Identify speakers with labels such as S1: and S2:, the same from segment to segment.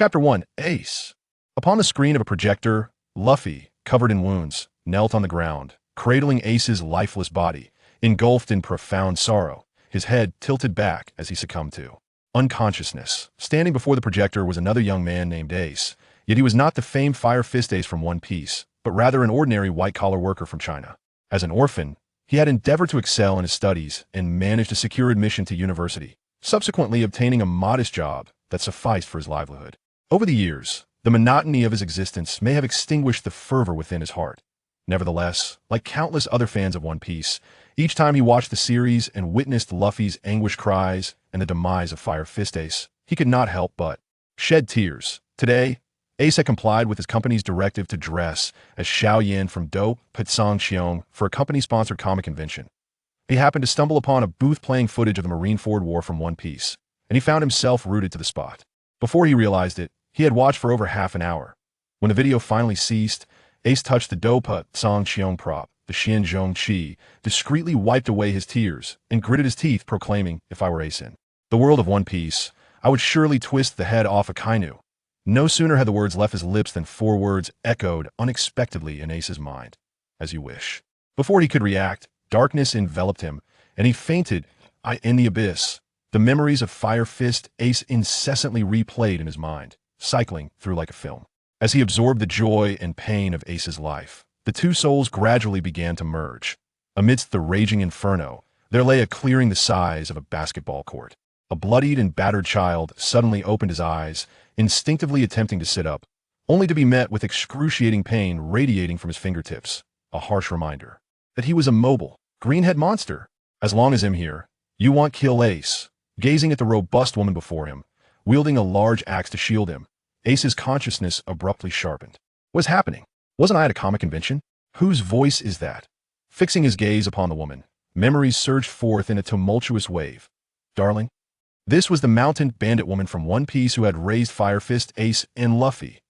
S1: Chapter 1. Ace. Upon the screen of a projector, Luffy, covered in wounds, knelt on the ground, cradling Ace's lifeless body, engulfed in profound sorrow, his head tilted back as he succumbed to unconsciousness. Standing before the projector was another young man named Ace, yet he was not the famed Fire Fist Ace from One Piece, but rather an ordinary white-collar worker from China. As an orphan, he had endeavored to excel in his studies and managed to secure admission to university, subsequently obtaining a modest job that sufficed for his livelihood. Over the years, the monotony of his existence may have extinguished the fervor within his heart. Nevertheless, like countless other fans of One Piece, each time he watched the series and witnessed Luffy's anguished cries and the demise of Fire Fist Ace, he could not help but shed tears. Today, Ace had complied with his company's directive to dress as Xiao Yan from Do Patsang Xiong for a company-sponsored comic convention. He happened to stumble upon a booth playing footage of the Marineford War from One Piece, and he found himself rooted to the spot. Before he realized it, he had watched for over half an hour. When the video finally ceased, Ace touched the Do Patsang Xiong prop, the Xian Zhong Qi, discreetly wiped away his tears, and gritted his teeth, proclaiming, "If I were Ace in the world of One Piece, I would surely twist the head off a Kainu." No sooner had the words left his lips than four words echoed unexpectedly in Ace's mind. "As you wish." Before he could react, darkness enveloped him, and he fainted in the abyss. The memories of Fire Fist Ace incessantly replayed in his mind, cycling through like a film. As he absorbed the joy and pain of Ace's life, the two souls gradually began to merge. Amidst the raging inferno, there lay a clearing the size of a basketball court. A bloodied and battered child suddenly opened his eyes, instinctively attempting to sit up, only to be met with excruciating pain radiating from his fingertips, a harsh reminder that he was a mobile, greenhead monster. "As long as I'm here, you won't kill Ace." Gazing at the robust woman before him, wielding a large axe to shield him, Ace's consciousness abruptly sharpened. What's happening? Wasn't I at a comic convention? Whose voice is that? Fixing his gaze upon the woman, memories surged forth in a tumultuous wave. Darling? This was the mountain bandit woman from One Piece who had raised Fire Fist Ace and Luffy.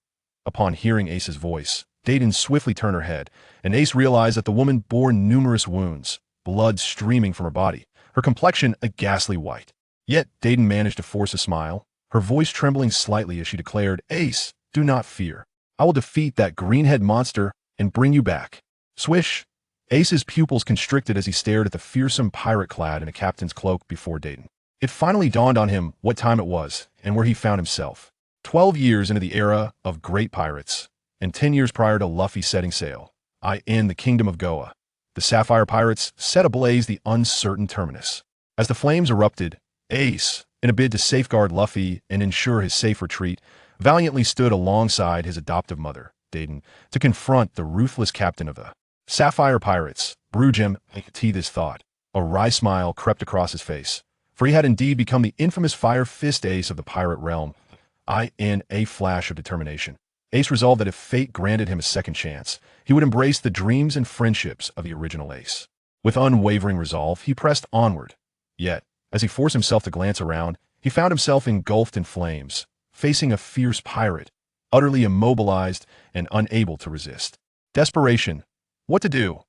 S1: Upon hearing Ace's voice, Deiden swiftly turned her head, and Ace realized that the woman bore numerous wounds, blood streaming from her body, her complexion a ghastly white. Yet Deiden managed to force a smile, her voice trembling slightly as she declared, "Ace, do not fear. I will defeat that greenhead monster and bring you back." Swish! Ace's pupils constricted as he stared at the fearsome pirate clad in a captain's cloak before Deiden. It finally dawned on him what time it was and where he found himself. 12 years into the era of great pirates, and 10 years prior to Luffy setting sail, in the kingdom of Goa, the Sapphire Pirates set ablaze the uncertain terminus. As the flames erupted, Ace, in a bid to safeguard Luffy and ensure his safe retreat, valiantly stood alongside his adoptive mother, Deiden, to confront the ruthless captain of the Sapphire Pirates. Brugem teethed his thought. A wry smile crept across his face, for he had indeed become the infamous Fire Fist Ace of the pirate realm. In a flash of determination, Ace resolved that if fate granted him a second chance, he would embrace the dreams and friendships of the original Ace. With unwavering resolve, he pressed onward. Yet, as he forced himself to glance around, he found himself engulfed in flames, facing a fierce pirate, utterly immobilized and unable to resist. Desperation. What to do?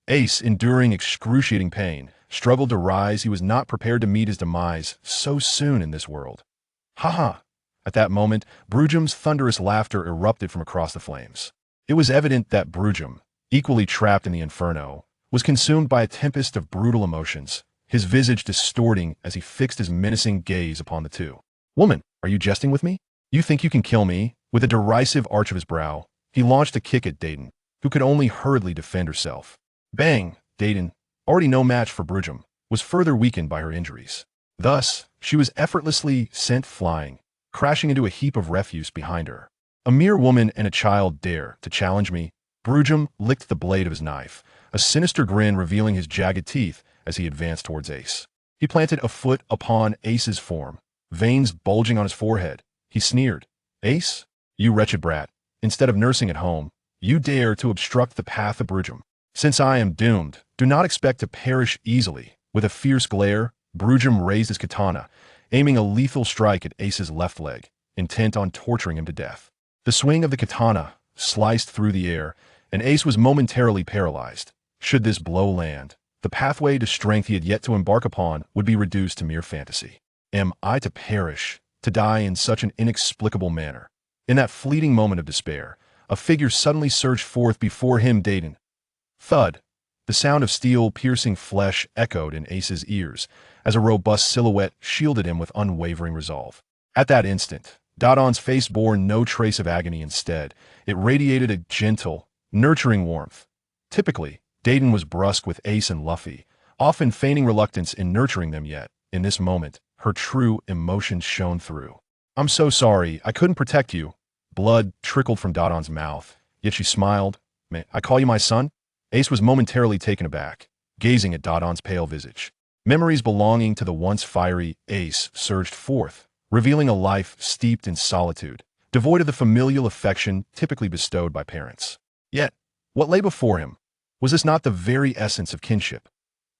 S1: Ace, enduring excruciating pain, struggled to rise. He was not prepared to meet his demise so soon in this world. "Ha ha!" At that moment, Brugem's thunderous laughter erupted from across the flames. It was evident that Brugem, equally trapped in the inferno, was consumed by a tempest of brutal emotions, his visage distorting as he fixed his menacing gaze upon the two. "Woman, are you jesting with me? You think you can kill me?" With a derisive arch of his brow, he launched a kick at Deiden, who could only hurriedly defend herself. Bang! Deiden, already no match for Brugem, was further weakened by her injuries. Thus, she was effortlessly sent flying, crashing into a heap of refuse behind her. "A mere woman and a child dare to challenge me?" Brugem licked the blade of his knife, a sinister grin revealing his jagged teeth as he advanced towards Ace. He planted a foot upon Ace's form, veins bulging on his forehead. He sneered, "Ace, you wretched brat, instead of nursing at home, you dare to obstruct the path of Brugem. Since I am doomed, do not expect to perish easily." With a fierce glare, Brugem raised his katana, aiming a lethal strike at Ace's left leg, intent on torturing him to death. The swing of the katana sliced through the air, and Ace was momentarily paralyzed. Should this blow land, the pathway to strength he had yet to embark upon would be reduced to mere fantasy. Am I to perish, to die in such an inexplicable manner? In that fleeting moment of despair, a figure suddenly surged forth before him, Dayton. Thud! The sound of steel piercing flesh echoed in Ace's ears as a robust silhouette shielded him with unwavering resolve. At that instant, Dodon's face bore no trace of agony. Instead, it radiated a gentle, nurturing warmth. Typically, Dayton was brusque with Ace and Luffy, often feigning reluctance in nurturing them, yet, in this moment, her true emotions shone through. "I'm so sorry, I couldn't protect you." Blood trickled from Dodon's mouth, yet she smiled. "May I call you my son?" Ace was momentarily taken aback, gazing at Dodon's pale visage. Memories belonging to the once fiery Ace surged forth, revealing a life steeped in solitude, devoid of the familial affection typically bestowed by parents. Yet, what lay before him? Was this not the very essence of kinship?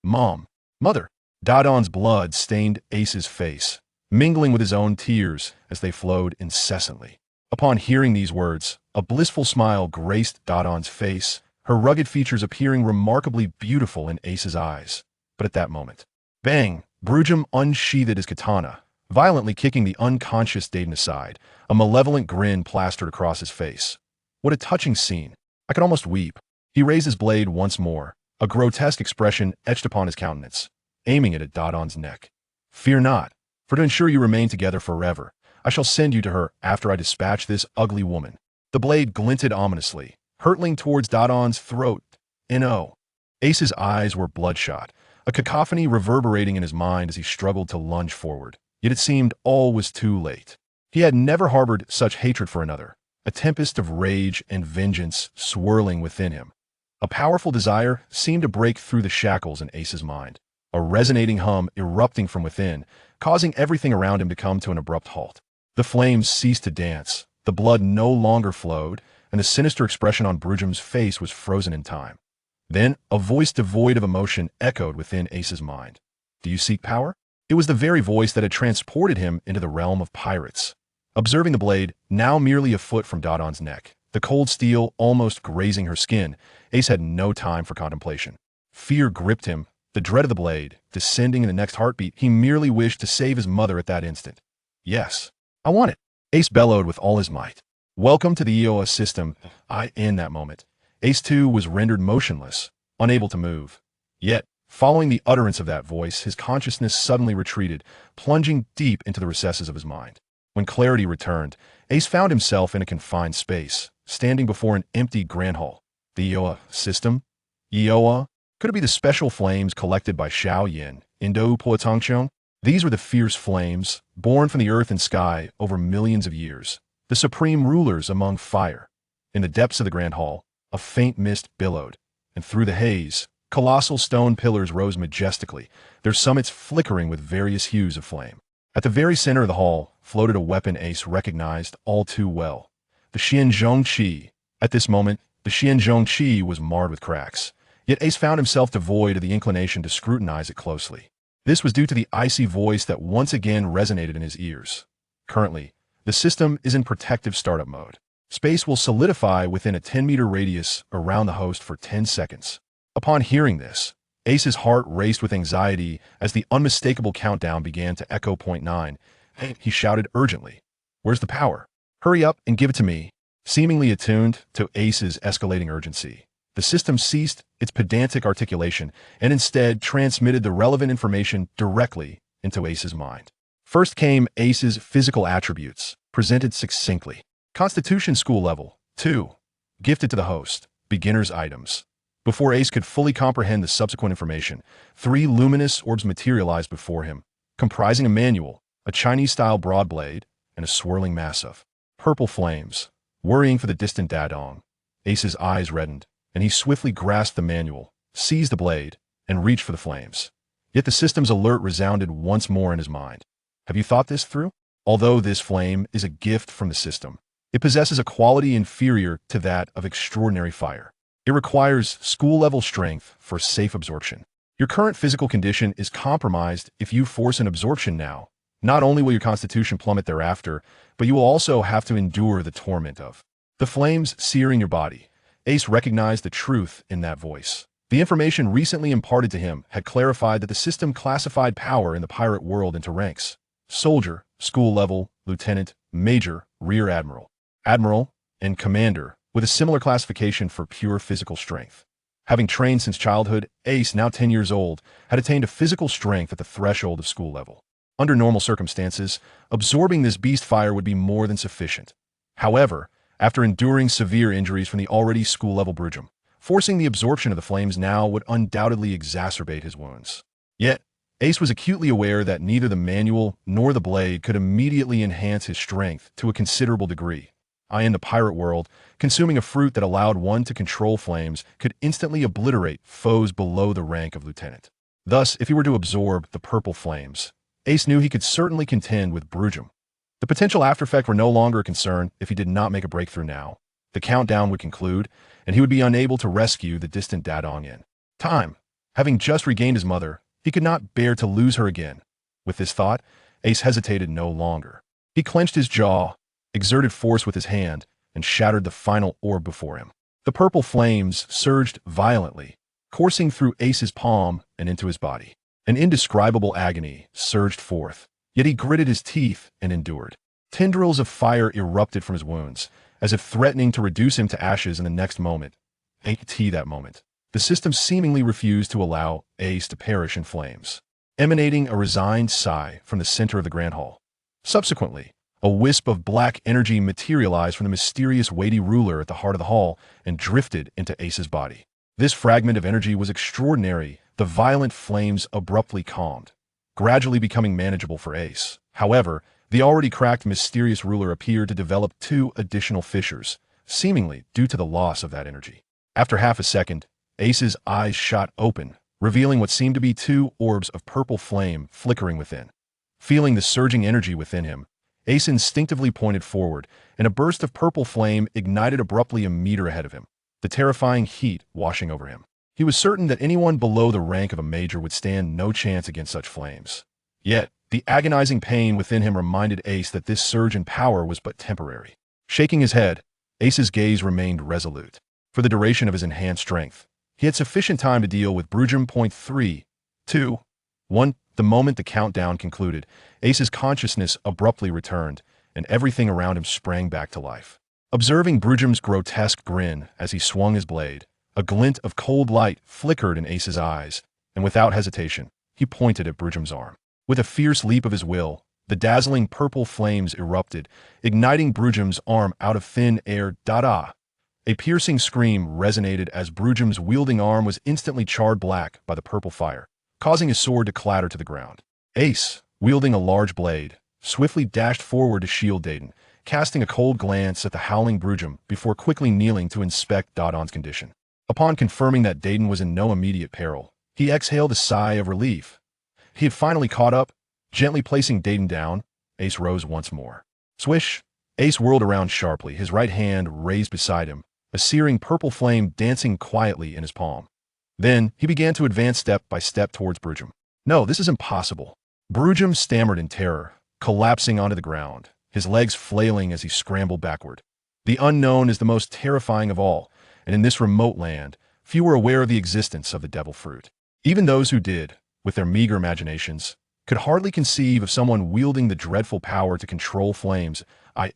S1: Mom, mother. Dodon's blood stained Ace's face, mingling with his own tears as they flowed incessantly. Upon hearing these words, a blissful smile graced Dodon's face, her rugged features appearing remarkably beautiful in Ace's eyes. But at that moment, bang! Brujum unsheathed his katana, violently kicking the unconscious Dayton aside. A malevolent grin plastered across his face. What a touching scene. I could almost weep. He raised his blade once more, a grotesque expression etched upon his countenance, aiming it at Dodon's neck. "Fear not, for to ensure you remain together forever, I shall send you to her after I dispatch this ugly woman." The blade glinted ominously, hurtling towards Dodon's throat. N.O. Ace's eyes were bloodshot, a cacophony reverberating in his mind as he struggled to lunge forward. Yet it seemed all was too late. He had never harbored such hatred for another, a tempest of rage and vengeance swirling within him. A powerful desire seemed to break through the shackles in Ace's mind, a resonating hum erupting from within, causing everything around him to come to an abrupt halt. The flames ceased to dance, the blood no longer flowed, and the sinister expression on Brujum's face was frozen in time. Then, a voice devoid of emotion echoed within Ace's mind. "Do you seek power?" It was the very voice that had transported him into the realm of pirates. Observing the blade, now merely a foot from Dodon's neck, the cold steel almost grazing her skin, Ace had no time for contemplation. Fear gripped him, the dread of the blade, descending in the next heartbeat. He merely wished to save his mother at that instant. "Yes, I want it," Ace bellowed with all his might. "Welcome to the EOA system." In that moment, Ace too was rendered motionless, unable to move. Yet, following the utterance of that voice, his consciousness suddenly retreated, plunging deep into the recesses of his mind. When clarity returned, Ace found himself in a confined space, standing before an empty grand hall. The EOA system? EOA? Could it be the special flames collected by Xiao Yin, Indo Poatongchong? These were the fierce flames, born from the earth and sky over millions of years, the supreme rulers among fire. In the depths of the grand hall, a faint mist billowed, and through the haze, colossal stone pillars rose majestically, their summits flickering with various hues of flame. At the very center of the hall floated a weapon Ace recognized all too well, the Xianzhong Qi. At this moment, the Xianzhong Qi was marred with cracks, yet Ace found himself devoid of the inclination to scrutinize it closely. This was due to the icy voice that once again resonated in his ears. Currently, the system is in protective startup mode. Space will solidify within a 10-meter radius around the host for 10 seconds. Upon hearing this, Ace's heart raced with anxiety as the unmistakable countdown began to echo. Point 9. He shouted urgently, "Where's the power? Hurry up and give it to me." Seemingly attuned to Ace's escalating urgency, the system ceased its pedantic articulation and instead transmitted the relevant information directly into Ace's mind. First came Ace's physical attributes, presented succinctly. Constitution school level, 2. Gifted to the host, beginner's items. Before Ace could fully comprehend the subsequent information, 3 luminous orbs materialized before him, comprising a manual, a Chinese-style broad blade, and a swirling mass of purple flames, worrying for the distant Dadong. Ace's eyes reddened, and he swiftly grasped the manual, seized the blade, and reached for the flames. Yet the system's alert resounded once more in his mind. Have you thought this through? Although this flame is a gift from the system, it possesses a quality inferior to that of extraordinary fire. It requires school-level strength for safe absorption. Your current physical condition is compromised if you force an absorption now. Not only will your constitution plummet thereafter, but you will also have to endure the torment of the flames searing your body. Ace recognized the truth in that voice. The information recently imparted to him had clarified that the system classified power in the pirate world into ranks: soldier, school level, lieutenant, major, rear admiral. admiral, and commander, with a similar classification for pure physical strength. Having trained since childhood, Ace, now 10 years old, had attained a physical strength at the threshold of school level. Under normal circumstances, absorbing this beast fire would be more than sufficient. However, after enduring severe injuries from the already school-level Brujum, forcing the absorption of the flames now would undoubtedly exacerbate his wounds. Yet, Ace was acutely aware that neither the manual nor the blade could immediately enhance his strength to a considerable degree. In the pirate world, consuming a fruit that allowed one to control flames could instantly obliterate foes below the rank of lieutenant. Thus, if he were to absorb the purple flames, Ace knew he could certainly contend with Brujum. The potential aftereffects were no longer a concern if he did not make a breakthrough now. The countdown would conclude, and he would be unable to rescue the distant Dadong in time. Having just regained his mother, he could not bear to lose her again. With this thought, Ace hesitated no longer. He clenched his jaw, exerted force with his hand, and shattered the final orb before him. The purple flames surged violently, coursing through Ace's palm and into his body. An indescribable agony surged forth, yet he gritted his teeth and endured. Tendrils of fire erupted from his wounds, as if threatening to reduce him to ashes in the next moment. That moment, the system seemingly refused to allow Ace to perish in flames, emanating a resigned sigh from the center of the Grand Hall. Subsequently, a wisp of black energy materialized from the mysterious weighty ruler at the heart of the hall and drifted into Ace's body. This fragment of energy was extraordinary. The violent flames abruptly calmed, gradually becoming manageable for Ace. However, the already cracked mysterious ruler appeared to develop 2 additional fissures, seemingly due to the loss of that energy. After half a second, Ace's eyes shot open, revealing what seemed to be 2 orbs of purple flame flickering within. Feeling the surging energy within him, Ace instinctively pointed forward, and a burst of purple flame ignited abruptly a meter ahead of him, the terrifying heat washing over him. He was certain that anyone below the rank of a major would stand no chance against such flames. Yet, the agonizing pain within him reminded Ace that this surge in power was but temporary. Shaking his head, Ace's gaze remained resolute. For the duration of his enhanced strength, he had sufficient time to deal with Brujum. 3, 2, 1. The moment the countdown concluded, Ace's consciousness abruptly returned, and everything around him sprang back to life. Observing Brujum's grotesque grin as he swung his blade, a glint of cold light flickered in Ace's eyes, and without hesitation, he pointed at Brujum's arm. With a fierce leap of his will, the dazzling purple flames erupted, igniting Brujum's arm out of thin air. Da-da! A piercing scream resonated as Brujum's wielding arm was instantly charred black by the purple fire, causing his sword to clatter to the ground. Ace, wielding a large blade, swiftly dashed forward to shield Dayton, casting a cold glance at the howling Brujum before quickly kneeling to inspect Dadon's condition. Upon confirming that Dayton was in no immediate peril, he exhaled a sigh of relief. He had finally caught up. Gently placing Dayton down, Ace rose once more. Swish! Ace whirled around sharply, his right hand raised beside him, a searing purple flame dancing quietly in his palm. Then, he began to advance step by step towards Brujum. No, this is impossible. Brujum stammered in terror, collapsing onto the ground, his legs flailing as he scrambled backward. The unknown is the most terrifying of all, and in this remote land, few were aware of the existence of the devil fruit. Even those who did, with their meager imaginations, could hardly conceive of someone wielding the dreadful power to control flames.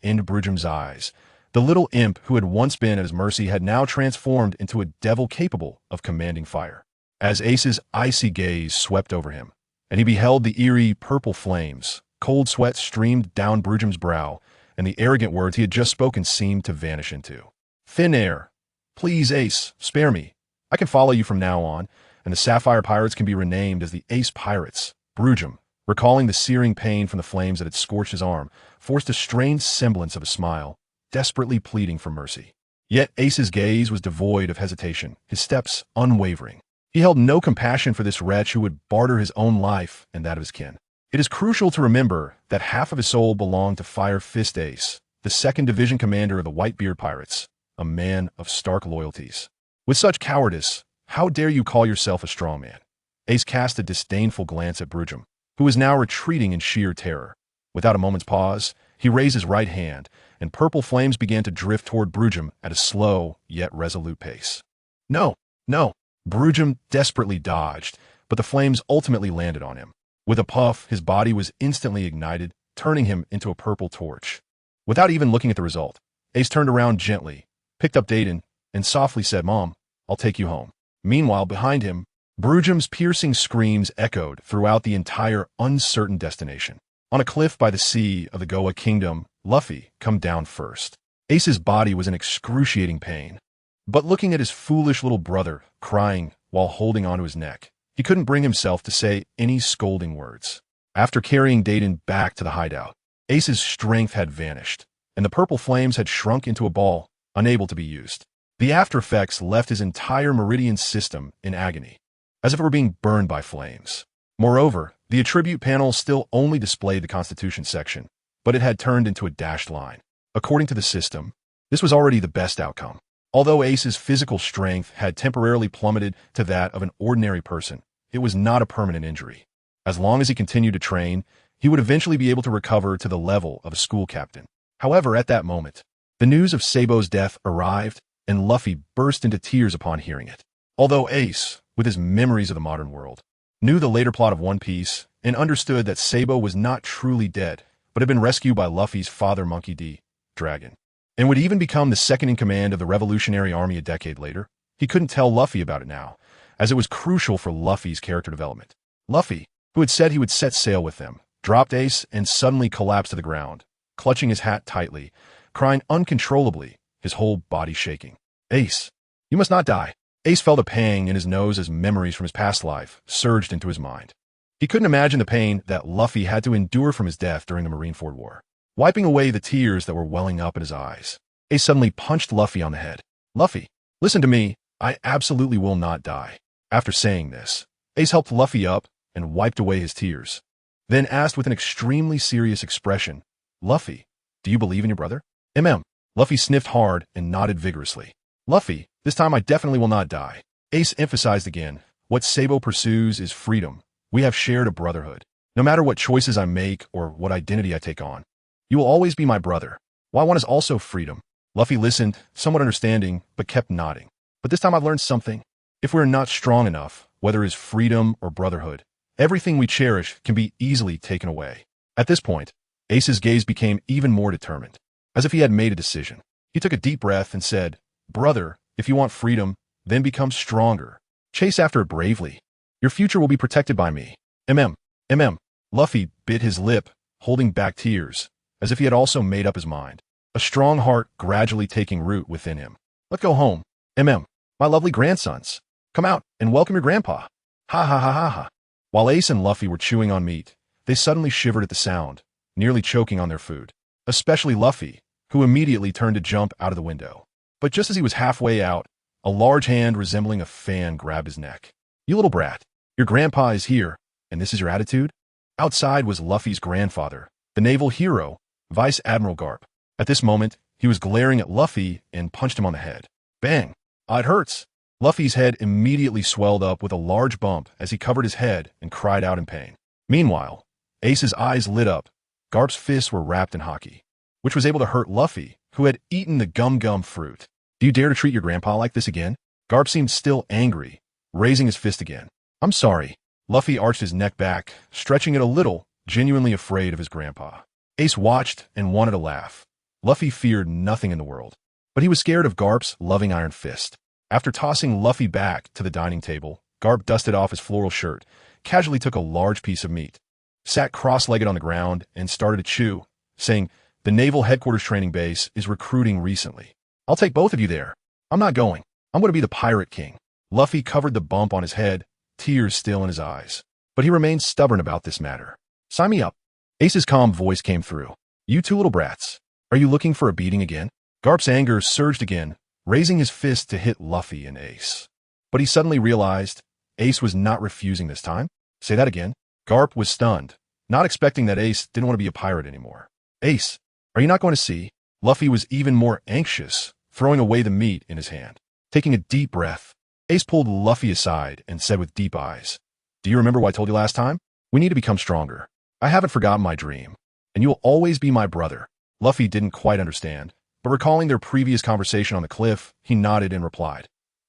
S1: In Brujum's eyes, the little imp who had once been at his mercy had now transformed into a devil capable of commanding fire. As Ace's icy gaze swept over him, and he beheld the eerie purple flames, cold sweat streamed down Brujum's brow, and the arrogant words he had just spoken seemed to vanish into thin air. Please, Ace, spare me. I can follow you from now on, and the Sapphire Pirates can be renamed as the Ace Pirates. Brujum, recalling the searing pain from the flames that had scorched his arm, forced a strained semblance of a smile, desperately pleading for mercy. Yet Ace's gaze was devoid of hesitation, his steps unwavering. He held no compassion for this wretch who would barter his own life and that of his kin. It is crucial to remember that half of his soul belonged to Fire Fist Ace, the 2nd Division commander of the Whitebeard Pirates, a man of stark loyalties. With such cowardice, how dare you call yourself a strong man? Ace cast a disdainful glance at Brujum, who was now retreating in sheer terror. Without a moment's pause, he raised his right hand, and purple flames began to drift toward Brujum at a slow yet resolute pace. No, no! Brujum desperately dodged, but the flames ultimately landed on him. With a puff, his body was instantly ignited, turning him into a purple torch. Without even looking at the result, Ace turned around gently, picked up Dayton, and softly said, "Mom, I'll take you home." Meanwhile, behind him, Brujum's piercing screams echoed throughout the entire uncertain destination. On a cliff by the sea of the Goa Kingdom, Luffy come down first. Ace's body was in excruciating pain. But looking at his foolish little brother, crying while holding onto his neck, he couldn't bring himself to say any scolding words. After carrying Dayton back to the hideout, Ace's strength had vanished, and the purple flames had shrunk into a ball, unable to be used. The after effects left his entire meridian system in agony, as if it were being burned by flames. Moreover, the attribute panel still only displayed the Constitution section, but it had turned into a dashed line. According to the system, this was already the best outcome. Although Ace's physical strength had temporarily plummeted to that of an ordinary person, it was not a permanent injury. As long as he continued to train, he would eventually be able to recover to the level of a school captain. However, at that moment, the news of Sabo's death arrived, and Luffy burst into tears upon hearing it. Although Ace, with his memories of the modern world, knew the later plot of One Piece and understood that Sabo was not truly dead, but had been rescued by Luffy's father Monkey D. Dragon, and would even become the second-in-command of the Revolutionary Army a decade later, he couldn't tell Luffy about it now, as it was crucial for Luffy's character development. Luffy, who had said he would set sail with them, dropped Ace and suddenly collapsed to the ground, clutching his hat tightly, crying uncontrollably, his whole body shaking. "Ace, you must not die." Ace felt a pang in his nose as memories from his past life surged into his mind. He couldn't imagine the pain that Luffy had to endure from his death during the Marineford War. Wiping away the tears that were welling up in his eyes, Ace suddenly punched Luffy on the head. "Luffy, listen to me. I absolutely will not die." After saying this, Ace helped Luffy up and wiped away his tears, then asked with an extremely serious expression, "Luffy, do you believe in your brother?" Luffy sniffed hard and nodded vigorously. "Luffy, this time I definitely will not die." Ace emphasized again, "What Sabo pursues is freedom. We have shared a brotherhood. No matter what choices I make or what identity I take on, you will always be my brother. What I want is also freedom." Luffy listened, somewhat understanding, but kept nodding. "But this time I've learned something. If we are not strong enough, whether it is freedom or brotherhood, everything we cherish can be easily taken away." At this point, Ace's gaze became even more determined, as if he had made a decision. He took a deep breath and said, "Brother, if you want freedom, then become stronger. Chase after it bravely. Your future will be protected by me." Luffy bit his lip, holding back tears, as if he had also made up his mind, a strong heart gradually taking root within him. "Let's go home. My lovely grandsons. Come out and welcome your grandpa. Ha ha ha ha ha." While Ace and Luffy were chewing on meat, they suddenly shivered at the sound, nearly choking on their food. Especially Luffy, who immediately turned to jump out of the window. But just as he was halfway out, a large hand resembling a fan grabbed his neck. "You little brat, your grandpa is here, and this is your attitude?" Outside was Luffy's grandfather, the naval hero, Vice Admiral Garp. At this moment, he was glaring at Luffy and punched him on the head. Bang! "It hurts." Luffy's head immediately swelled up with a large bump as he covered his head and cried out in pain. Meanwhile, Ace's eyes lit up. Garp's fists were wrapped in hockey, which was able to hurt Luffy, who had eaten the gum fruit. "Do you dare to treat your grandpa like this again?" Garp seemed still angry, raising his fist again. "I'm sorry." Luffy arched his neck back, stretching it a little, genuinely afraid of his grandpa. Ace watched and wanted to laugh. Luffy feared nothing in the world, but he was scared of Garp's loving iron fist. After tossing Luffy back to the dining table, Garp dusted off his floral shirt, casually took a large piece of meat, sat cross-legged on the ground, and started to chew, saying, "The Naval Headquarters Training Base is recruiting recently. I'll take both of you there. I'm not going. I'm going to be the Pirate King." Luffy covered the bump on his head, tears still in his eyes. But he remained stubborn about this matter. "Sign me up." Ace's calm voice came through. "You two little brats. Are you looking for a beating again?" Garp's anger surged again, raising his fist to hit Luffy and Ace. But he suddenly realized Ace was not refusing this time. "Say that again." Garp was stunned, not expecting that Ace didn't want to be a pirate anymore. "Ace, are you not going to see?" Luffy was even more anxious, throwing away the meat in his hand. Taking a deep breath, Ace pulled Luffy aside and said with deep eyes, "Do you remember what I told you last time? We need to become stronger. I haven't forgotten my dream, and you will always be my brother." Luffy didn't quite understand, but recalling their previous conversation on the cliff, he nodded and replied,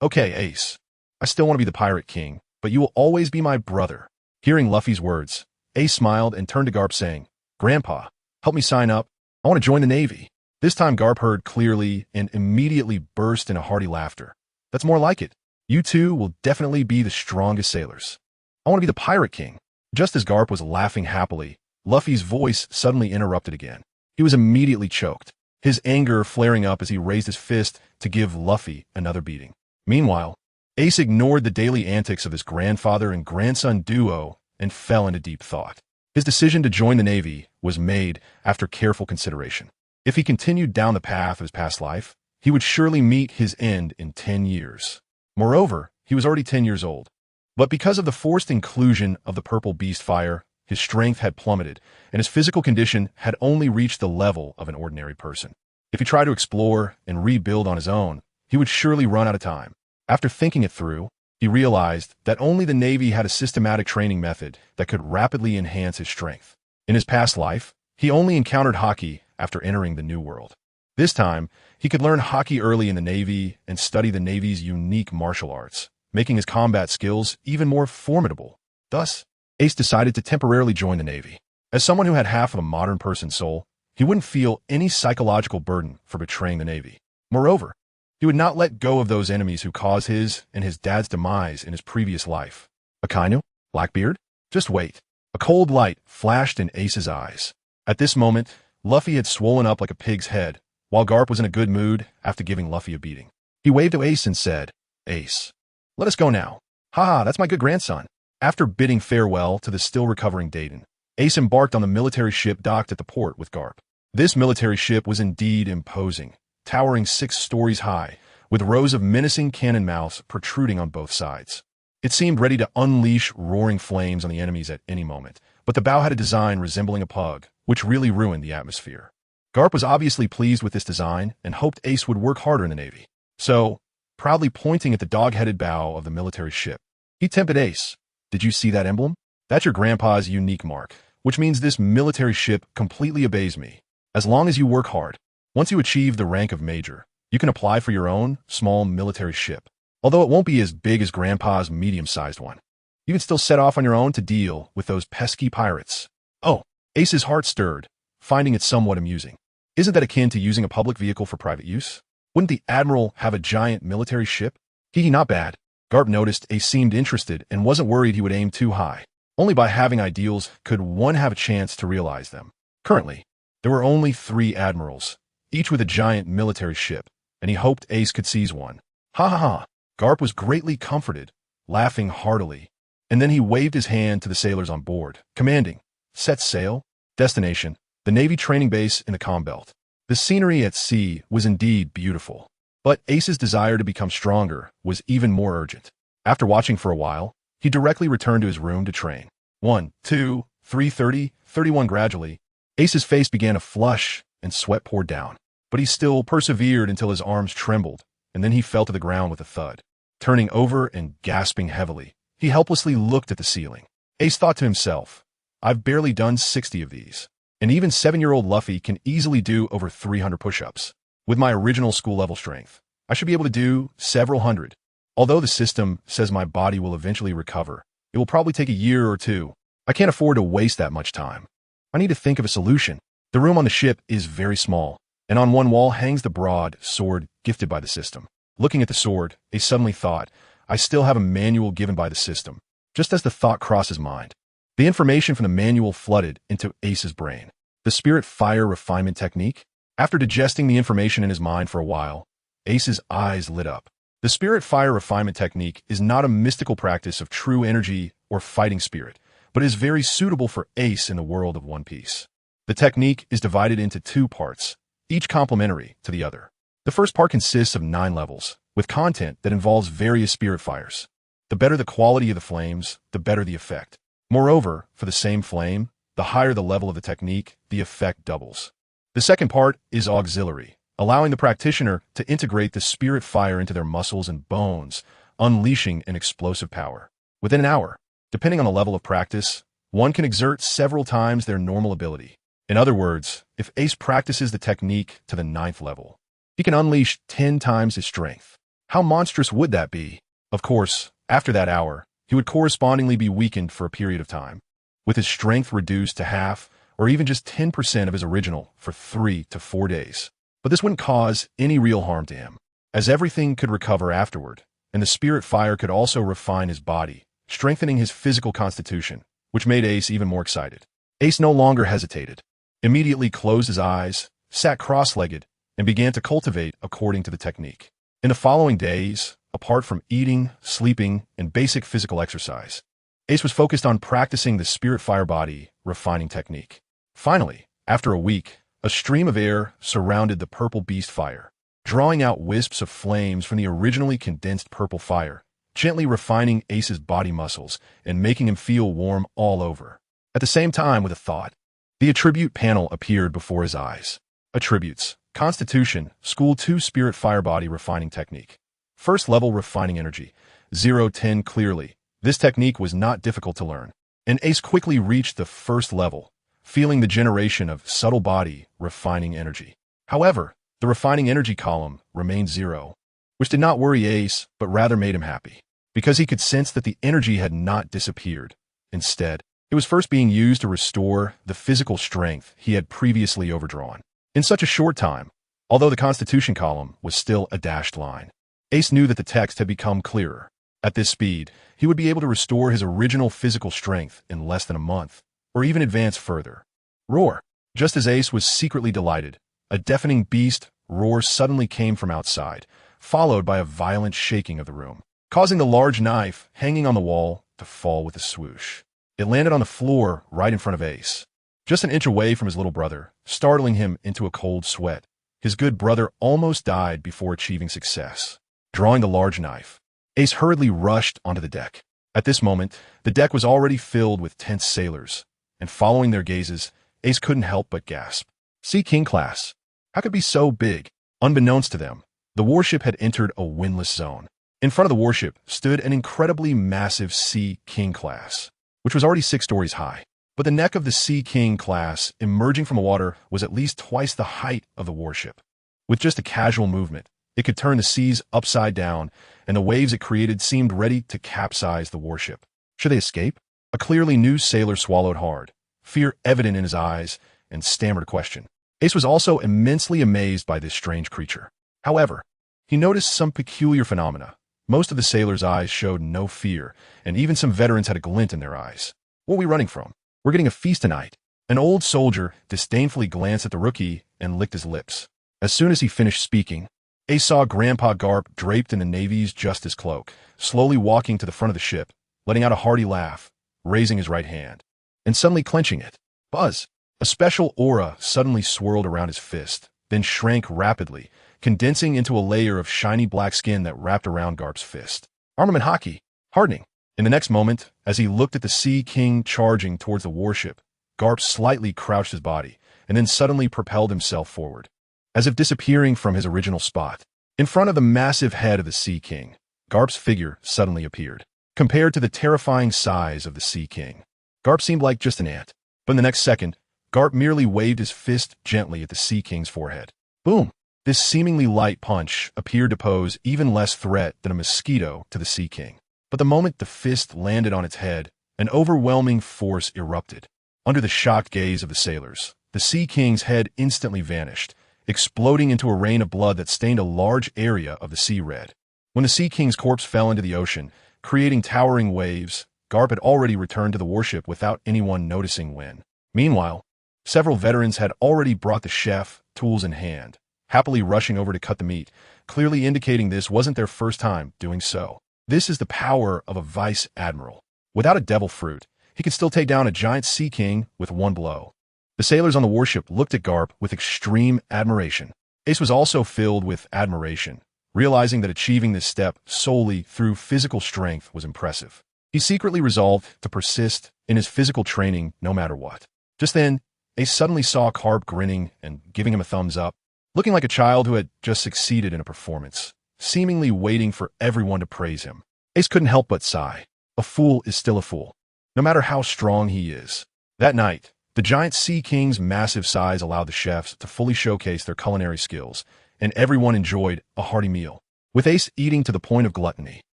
S1: "Okay, Ace. I still want to be the Pirate King, but you will always be my brother." Hearing Luffy's words, Ace smiled and turned to Garp saying, "Grandpa, help me sign up. I want to join the Navy." This time Garp heard clearly and immediately burst into hearty laughter. That's more like it. You two will definitely be the strongest sailors. I want to be the Pirate King. Just as Garp was laughing happily, Luffy's voice suddenly interrupted again. He was immediately choked, his anger flaring up as he raised his fist to give Luffy another beating. Meanwhile, Ace ignored the daily antics of his grandfather and grandson duo and fell into deep thought. His decision to join the Navy was made after careful consideration. If he continued down the path of his past life, he would surely meet his end in 10 years. Moreover, he was already 10 years old. But because of the forced inclusion of the purple beast fire, his strength had plummeted, and his physical condition had only reached the level of an ordinary person. If he tried to explore and rebuild on his own, he would surely run out of time. After thinking it through, he realized that only the Navy had a systematic training method that could rapidly enhance his strength. In his past life, he only encountered Haki after entering the New World. This time, he could learn Haki early in the Navy and study the Navy's unique martial arts, making his combat skills even more formidable. Thus, Ace decided to temporarily join the Navy. As someone who had half of a modern person's soul, he wouldn't feel any psychological burden for betraying the Navy. Moreover, he would not let go of those enemies who caused his and his dad's demise in his previous life. Akainu? Blackbeard? Just wait. A cold light flashed in Ace's eyes. At this moment, Luffy had swollen up like a pig's head, while Garp was in a good mood after giving Luffy a beating. He waved to Ace and said, "Ace, let us go now." "Haha, that's my good grandson." After bidding farewell to the still recovering Dayton, Ace embarked on the military ship docked at the port with Garp. This military ship was indeed imposing, towering 6 stories high, with rows of menacing cannon mouths protruding on both sides. It seemed ready to unleash roaring flames on the enemies at any moment, but the bow had a design resembling a pug, which really ruined the atmosphere. Garp was obviously pleased with this design and hoped Ace would work harder in the Navy. So, proudly pointing at the dog-headed bow of the military ship, he tempted Ace. "Did you see that emblem? That's your grandpa's unique mark, which means this military ship completely obeys me. As long as you work hard, once you achieve the rank of major, you can apply for your own small military ship. Although it won't be as big as grandpa's medium-sized one. You can still set off on your own to deal with those pesky pirates." Oh, Ace's heart stirred, finding it somewhat amusing. Isn't that akin to using a public vehicle for private use? Wouldn't the Admiral have a giant military ship? Hee, not bad. Garp noticed Ace seemed interested and wasn't worried he would aim too high. Only by having ideals could one have a chance to realize them. Currently, there were only 3 admirals, each with a giant military ship, and he hoped Ace could seize one. Ha ha ha! Garp was greatly comforted, laughing heartily, and then he waved his hand to the sailors on board, commanding, "Set sail." Destination: the Navy training base in the Combelt. The scenery at sea was indeed beautiful, but Ace's desire to become stronger was even more urgent. After watching for a while, he directly returned to his room to train. 1, 2, 3:30, 31 gradually. Ace's face began to flush and sweat poured down, but he still persevered until his arms trembled, and then he fell to the ground with a thud. Turning over and gasping heavily, he helplessly looked at the ceiling. Ace thought to himself, "I've barely done 60 of these. And even 7-year-old Luffy can easily do over 300 push-ups. With my original school-level strength, I should be able to do several hundred. Although the system says my body will eventually recover, it will probably take a year or 2. I can't afford to waste that much time. I need to think of a solution." The room on the ship is very small, and on one wall hangs the broad sword gifted by the system. Looking at the sword, Ace suddenly thought, "I still have a manual given by the system." Just as the thought crossed his mind, the information from the manual flooded into Ace's brain. The Spirit Fire Refinement Technique? After digesting the information in his mind for a while, Ace's eyes lit up. The Spirit Fire Refinement Technique is not a mystical practice of true energy or fighting spirit, but is very suitable for Ace in the world of One Piece. The technique is divided into 2 parts, each complementary to the other. The first part consists of 9 levels, with content that involves various spirit fires. The better the quality of the flames, the better the effect. Moreover, for the same flame, the higher the level of the technique, the effect doubles. The second part is auxiliary, allowing the practitioner to integrate the spirit fire into their muscles and bones, unleashing an explosive power. Within an hour, depending on the level of practice, one can exert several times their normal ability. In other words, if Ace practices the technique to the 9th level, he can unleash 10 times his strength. How monstrous would that be? Of course, after that hour, he would correspondingly be weakened for a period of time, with his strength reduced to half or even just 10% of his original for 3 to 4 days. But this wouldn't cause any real harm to him, as everything could recover afterward, and the spirit fire could also refine his body, strengthening his physical constitution, which made Ace even more excited. Ace no longer hesitated, immediately closed his eyes, sat cross-legged, and began to cultivate according to the technique. In the following days, apart from eating, sleeping, and basic physical exercise, Ace was focused on practicing the spirit fire body refining technique. Finally, after a week, a stream of air surrounded the purple beast fire, drawing out wisps of flames from the originally condensed purple fire, gently refining Ace's body muscles and making him feel warm all over. At the same time, with a thought, the attribute panel appeared before his eyes. Attributes: Constitution, School 2 Spirit Fire Body Refining Technique. First level refining energy, 0-10 clearly. This technique was not difficult to learn, and Ace quickly reached the first level, feeling the generation of subtle body refining energy. However, the refining energy column remained 0, which did not worry Ace, but rather made him happy, because he could sense that the energy had not disappeared. Instead, it was first being used to restore the physical strength he had previously overdrawn. In such a short time, although the Constitution column was still a dashed line, Ace knew that the text had become clearer. At this speed, he would be able to restore his original physical strength in less than a month, or even advance further. Roar! Just as Ace was secretly delighted, a deafening beast roar suddenly came from outside, followed by a violent shaking of the room, causing the large knife hanging on the wall to fall with a swoosh. It landed on the floor right in front of Ace, just an inch away from his little brother, startling him into a cold sweat. His good brother almost died before achieving success. Drawing the large knife, Ace hurriedly rushed onto the deck. At this moment, the deck was already filled with tense sailors, and following their gazes, Ace couldn't help but gasp. Sea King class. How could it be so big? Unbeknownst to them, the warship had entered a windless zone. In front of the warship stood an incredibly massive Sea King class, which was already 6 stories high. But the neck of the Sea King class emerging from the water was at least twice the height of the warship. With just a casual movement, it could turn the seas upside down, and the waves it created seemed ready to capsize the warship. Should they escape? A clearly new sailor swallowed hard, fear evident in his eyes, and stammered a question. Ace was also immensely amazed by this strange creature. However, he noticed some peculiar phenomena. Most of the sailors' eyes showed no fear, and even some veterans had a glint in their eyes. What are we running from? We're getting a feast tonight. An old soldier disdainfully glanced at the rookie and licked his lips. As soon as he finished speaking, Ace saw Grandpa Garp draped in the Navy's Justice cloak, slowly walking to the front of the ship, letting out a hearty laugh, raising his right hand, and suddenly clenching it. Buzz! A special aura suddenly swirled around his fist, then shrank rapidly, condensing into a layer of shiny black skin that wrapped around Garp's fist. Armament hockey, hardening. In the next moment, as he looked at the Sea King charging towards the warship, Garp slightly crouched his body, and then suddenly propelled himself forward, as if disappearing from his original spot. In front of the massive head of the Sea King, Garp's figure suddenly appeared. Compared to the terrifying size of the Sea King, Garp seemed like just an ant. But in the next second, Garp merely waved his fist gently at the Sea King's forehead. Boom! This seemingly light punch appeared to pose even less threat than a mosquito to the Sea King. But the moment the fist landed on its head, an overwhelming force erupted. Under the shocked gaze of the sailors, the Sea King's head instantly vanished, exploding into a rain of blood that stained a large area of the sea red. When the Sea King's corpse fell into the ocean, creating towering waves, Garp had already returned to the warship without anyone noticing when. Meanwhile, several veterans had already brought the chef, tools in hand, happily rushing over to cut the meat, clearly indicating this wasn't their first time doing so. This is the power of a vice admiral. Without a devil fruit, he could still take down a giant Sea King with one blow. The sailors on the warship looked at Garp with extreme admiration. Ace was also filled with admiration, realizing that achieving this step solely through physical strength was impressive. He secretly resolved to persist in his physical training no matter what. Just then, Ace suddenly saw Garp grinning and giving him a thumbs up, looking like a child who had just succeeded in a performance, seemingly waiting for everyone to praise him. Ace couldn't help but sigh. A fool is still a fool, no matter how strong he is. That night, the giant Sea King's massive size allowed the chefs to fully showcase their culinary skills, and everyone enjoyed a hearty meal. With Ace eating to the point of gluttony,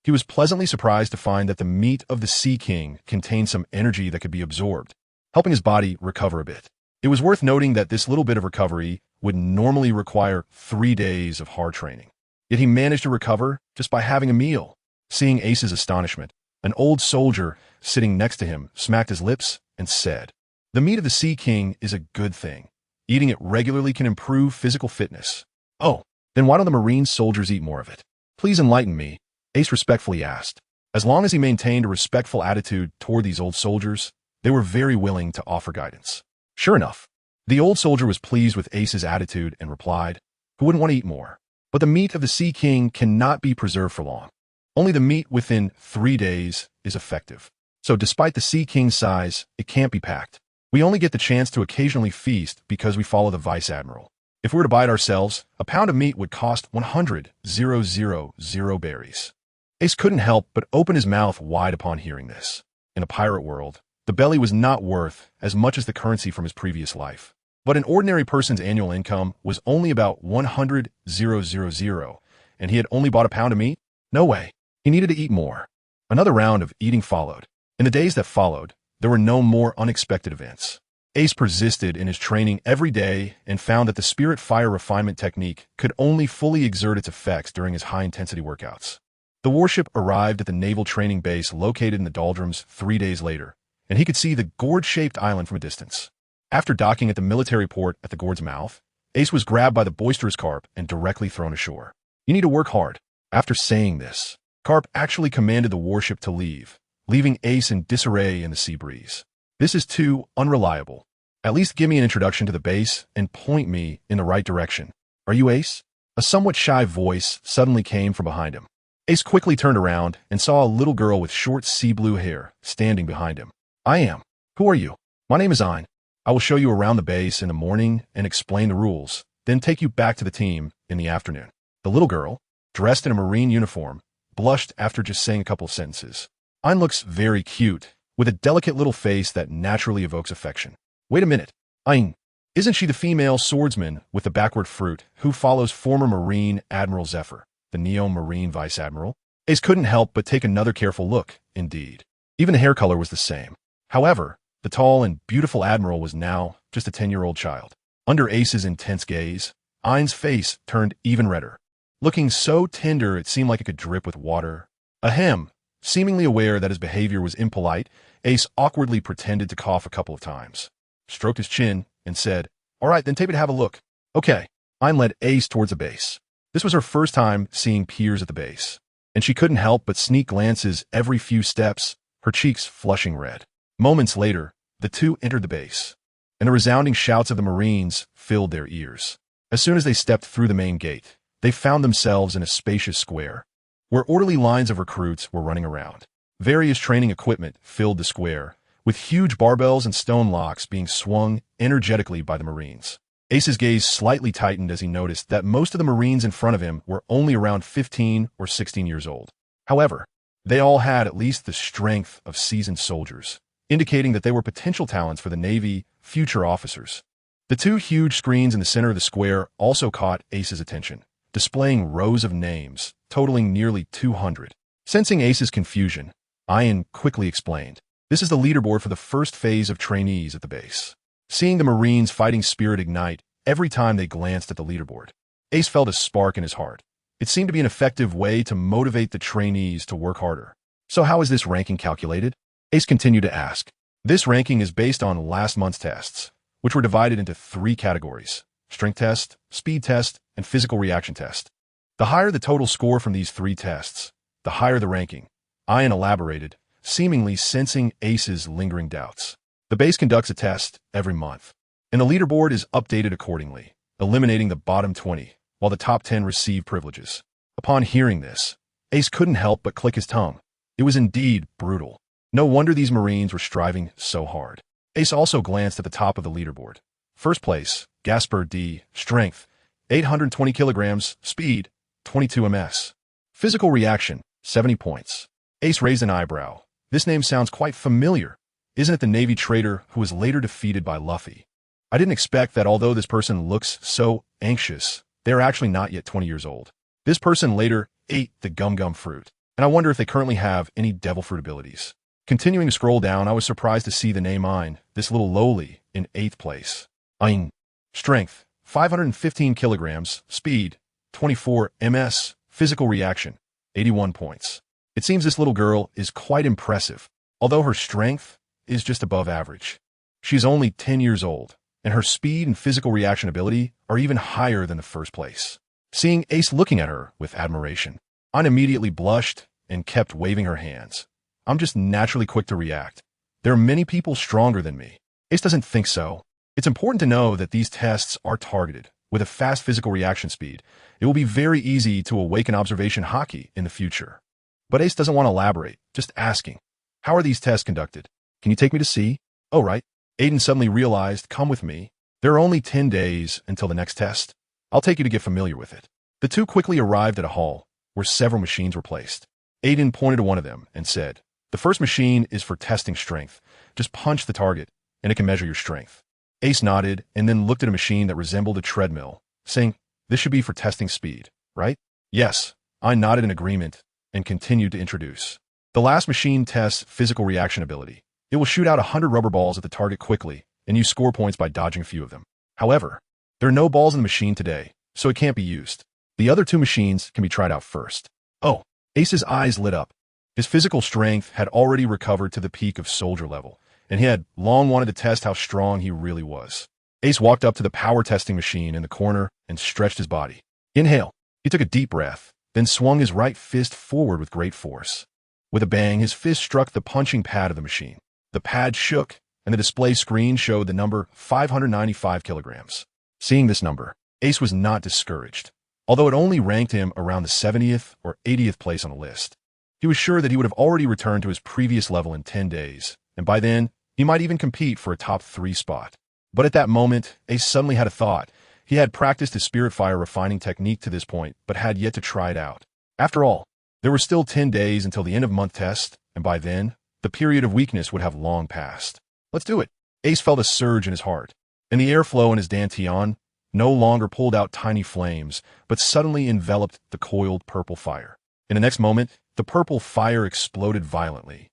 S1: he was pleasantly surprised to find that the meat of the Sea King contained some energy that could be absorbed, helping his body recover a bit. It was worth noting that this little bit of recovery would normally require 3 days of hard training. Yet he managed to recover just by having a meal. Seeing Ace's astonishment, an old soldier sitting next to him smacked his lips and said, "The meat of the Sea King is a good thing. Eating it regularly can improve physical fitness." "Oh, then why don't the Marine soldiers eat more of it? Please enlighten me," Ace respectfully asked. As long as he maintained a respectful attitude toward these old soldiers, they were very willing to offer guidance. Sure enough, the old soldier was pleased with Ace's attitude and replied, "Who wouldn't want to eat more? But the meat of the Sea King cannot be preserved for long. Only the meat within 3 days is effective. So despite the Sea King's size, it can't be packed. We only get the chance to occasionally feast because we follow the Vice Admiral. If we were to buy it ourselves, a pound of meat would cost 100,000 berries." Ace couldn't help but open his mouth wide upon hearing this. In a pirate world, the belly was not worth as much as the currency from his previous life. But an ordinary person's annual income was only about 100,000, and he had only bought a pound of meat? No way. He needed to eat more. Another round of eating followed. In the days that followed, there were no more unexpected events. Ace persisted in his training every day and found that the Spirit Fire refinement technique could only fully exert its effects during his high-intensity workouts. The warship arrived at the naval training base located in the doldrums 3 days later, and he could see the gourd-shaped island from a distance. After docking at the military port at the gourd's mouth, Ace was grabbed by the boisterous Carp and directly thrown ashore. "You need to work hard." After saying this, Carp actually commanded the warship to leave, leaving Ace in disarray in the sea breeze. "This is too unreliable. At least give me an introduction to the base and point me in the right direction. Are you Ace?" A somewhat shy voice suddenly came from behind him. Ace quickly turned around and saw a little girl with short sea blue hair standing behind him. "I am. Who are you?" "My name is Ein. I will show you around the base in the morning and explain the rules, then take you back to the team in the afternoon." The little girl, dressed in a Marine uniform, blushed after just saying a couple of sentences. Ein looks very cute, with a delicate little face that naturally evokes affection. "Wait a minute. Ein, isn't she the female swordsman with the backward fruit who follows former Marine Admiral Zephyr, the Neo-Marine Vice Admiral?" Ace couldn't help but take another careful look, indeed. Even the hair color was the same. However, the tall and beautiful Admiral was now just a 10-year-old child. Under Ace's intense gaze, Ein's face turned even redder. Looking so tender it seemed like it could drip with water. Ahem. Seemingly aware that his behavior was impolite, Ace awkwardly pretended to cough a couple of times, stroked his chin, and said, "All right, then take it to have a look." "Okay." Ein led Ace towards the base. This was her first time seeing peers at the base, and she couldn't help but sneak glances every few steps, her cheeks flushing red. Moments later, the two entered the base, and the resounding shouts of the Marines filled their ears. As soon as they stepped through the main gate, they found themselves in a spacious square, where orderly lines of recruits were running around. Various training equipment filled the square, with huge barbells and stone locks being swung energetically by the Marines. Ace's gaze slightly tightened as he noticed that most of the Marines in front of him were only around 15 or 16 years old. However, they all had at least the strength of seasoned soldiers, indicating that they were potential talents for the Navy future officers. The two huge screens in the center of the square also caught Ace's attention, displaying rows of names, totaling nearly 200. Sensing Ace's confusion, Ein quickly explained, "This is the leaderboard for the first phase of trainees at the base." Seeing the Marines' fighting spirit ignite every time they glanced at the leaderboard, Ace felt a spark in his heart. It seemed to be an effective way to motivate the trainees to work harder. "So how is this ranking calculated?" Ace continued to ask. "This ranking is based on last month's tests, which were divided into 3 categories: strength test, speed test, and physical reaction test. The higher the total score from these 3 tests, the higher the ranking," Ein elaborated, seemingly sensing Ace's lingering doubts. "The base conducts a test every month, and the leaderboard is updated accordingly, eliminating the bottom 20, while the top 10 receive privileges." Upon hearing this, Ace couldn't help but click his tongue. It was indeed brutal. No wonder these Marines were striving so hard. Ace also glanced at the top of the leaderboard. First place, Gasper D. Strength, 820 kilograms. Speed, 22 ms. Physical reaction, 70 points. Ace raised an eyebrow. This name sounds quite familiar. Isn't it the Navy traitor who was later defeated by Luffy? I didn't expect that although this person looks so anxious, they are actually not yet 20 years old. This person later ate the gum-gum fruit, and I wonder if they currently have any devil fruit abilities. Continuing to scroll down, I was surprised to see the name Ein, this little lowly, in 8th place. Ein. Strength, 515 kilograms. Speed, 24 ms. Physical reaction, 81 points. It seems this little girl is quite impressive, although her strength is just above average. She's only 10 years old, and her speed and physical reaction ability are even higher than the first place. Seeing Ace looking at her with admiration, Ein immediately blushed and kept waving her hands. I'm just naturally quick to react. There are many people stronger than me. Ace doesn't think so. It's important to know that these tests are targeted. With a fast physical reaction speed, it will be very easy to awaken observation hockey in the future. But Ace doesn't want to elaborate, just asking, how are these tests conducted? Can you take me to see? Oh, right. Aiden suddenly realized, come with me. There are only 10 days until the next test. I'll take you to get familiar with it. The two quickly arrived at a hall where several machines were placed. Aiden pointed to one of them and said, the first machine is for testing strength. Just punch the target, and it can measure your strength. Ace nodded and then looked at a machine that resembled a treadmill, saying, this should be for testing speed, right? Yes. I nodded in agreement and continued to introduce. The last machine tests physical reaction ability. It will shoot out 100 rubber balls at the target quickly, and you score points by dodging a few of them. However, there are no balls in the machine today, so it can't be used. The other two machines can be tried out first. Oh, Ace's eyes lit up. His physical strength had already recovered to the peak of soldier level, and he had long wanted to test how strong he really was. Ace walked up to the power testing machine in the corner and stretched his body. Inhale. He took a deep breath, then swung his right fist forward with great force. With a bang, his fist struck the punching pad of the machine. The pad shook, and the display screen showed the number 595 kilograms. Seeing this number, Ace was not discouraged, although it only ranked him around the 70th or 80th place on the list. He was sure that he would have already returned to his previous level in 10 days, and by then, he might even compete for a top 3 spot. But at that moment, Ace suddenly had a thought. He had practiced his Spirit Fire refining technique to this point, but had yet to try it out. After all, there were still 10 days until the end of month test, and by then, the period of weakness would have long passed. Let's do it. Ace felt a surge in his heart, and the airflow in his dantian no longer pulled out tiny flames, but suddenly enveloped the coiled purple fire. In the next moment, the purple fire exploded violently,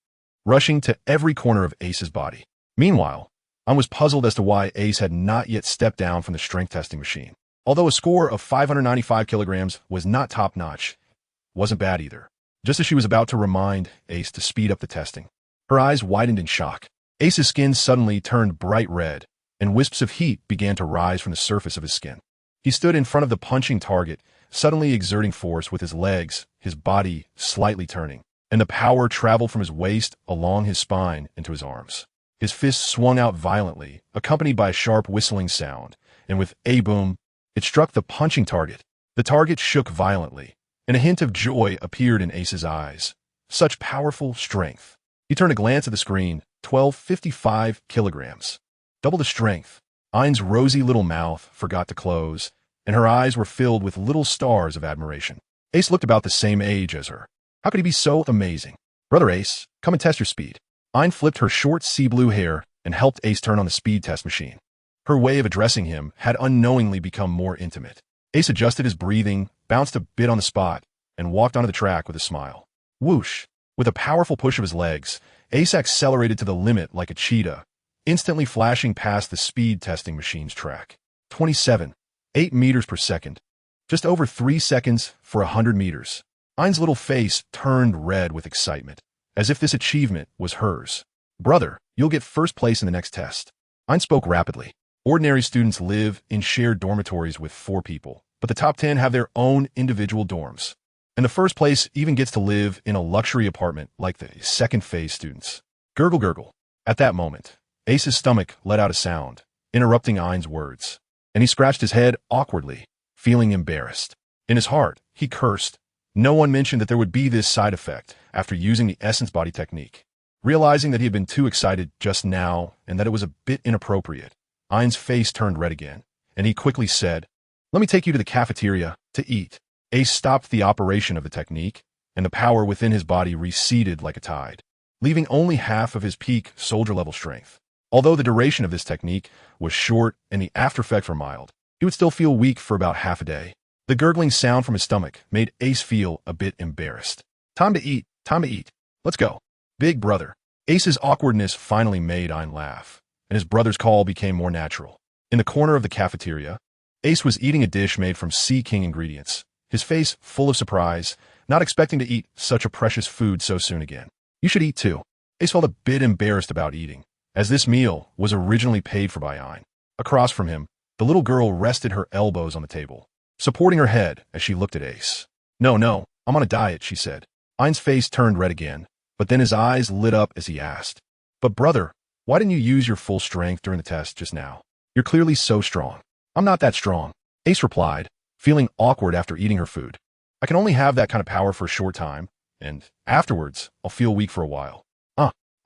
S1: rushing to every corner of Ace's body. Meanwhile, I was puzzled as to why Ace had not yet stepped down from the strength testing machine. Although a score of 595 kilograms was not top-notch, it wasn't bad either. Just as she was about to remind Ace to speed up the testing, her eyes widened in shock. Ace's skin suddenly turned bright red, and wisps of heat began to rise from the surface of his skin. He stood in front of the punching target, suddenly exerting force with his legs, his body slightly turning, and the power traveled from his waist along his spine into his arms. His fist swung out violently, accompanied by a sharp whistling sound, and with a boom, it struck the punching target. The target shook violently, and a hint of joy appeared in Ace's eyes. Such powerful strength. He turned a glance at the screen. 1255 kilograms. Double the strength. Ein's rosy little mouth forgot to close, and her eyes were filled with little stars of admiration. Ace looked about the same age as her. How could he be so amazing? Brother Ace, come and test your speed. Ein flipped her short sea blue hair and helped Ace turn on the speed test machine. Her way of addressing him had unknowingly become more intimate. Ace adjusted his breathing, bounced a bit on the spot, and walked onto the track with a smile. Whoosh! With a powerful push of his legs, Ace accelerated to the limit like a cheetah, instantly flashing past the speed testing machine's track. 27.8 meters per second. Just over 3 seconds for 100 meters. Ein's little face turned red with excitement, as if this achievement was hers. Brother, you'll get first place in the next test. Ein spoke rapidly. Ordinary students live in shared dormitories with 4 people, but the top 10 have their own individual dorms. And the first place even gets to live in a luxury apartment like the second phase students. Gurgle gurgle. At that moment, Ace's stomach let out a sound, interrupting Ein's words, and he scratched his head awkwardly, feeling embarrassed. In his heart, he cursed. No one mentioned that there would be this side effect after using the Essence Body technique. Realizing that he had been too excited just now and that it was a bit inappropriate, Ein's face turned red again, and he quickly said, "Let me take you to the cafeteria to eat." Ace stopped the operation of the technique, and the power within his body receded like a tide, leaving only half of his peak soldier-level strength. Although the duration of this technique was short and the aftereffects were mild, he would still feel weak for about half a day. The gurgling sound from his stomach made Ace feel a bit embarrassed. Time to eat, time to eat. Let's go. Big brother. Ace's awkwardness finally made Ein laugh, and his brother's call became more natural. In the corner of the cafeteria, Ace was eating a dish made from Sea King ingredients, his face full of surprise, not expecting to eat such a precious food so soon again. You should eat too. Ace felt a bit embarrassed about eating, as this meal was originally paid for by Ein. Across from him, the little girl rested her elbows on the table, supporting her head as she looked at Ace. No, I'm on a diet, she said. Ein's face turned red again, but then his eyes lit up as he asked, "But brother, why didn't you use your full strength during the test just now? You're clearly so strong." "I'm not that strong," Ace replied, feeling awkward after eating her food. "I can only have that kind of power for a short time, and afterwards, I'll feel weak for a while."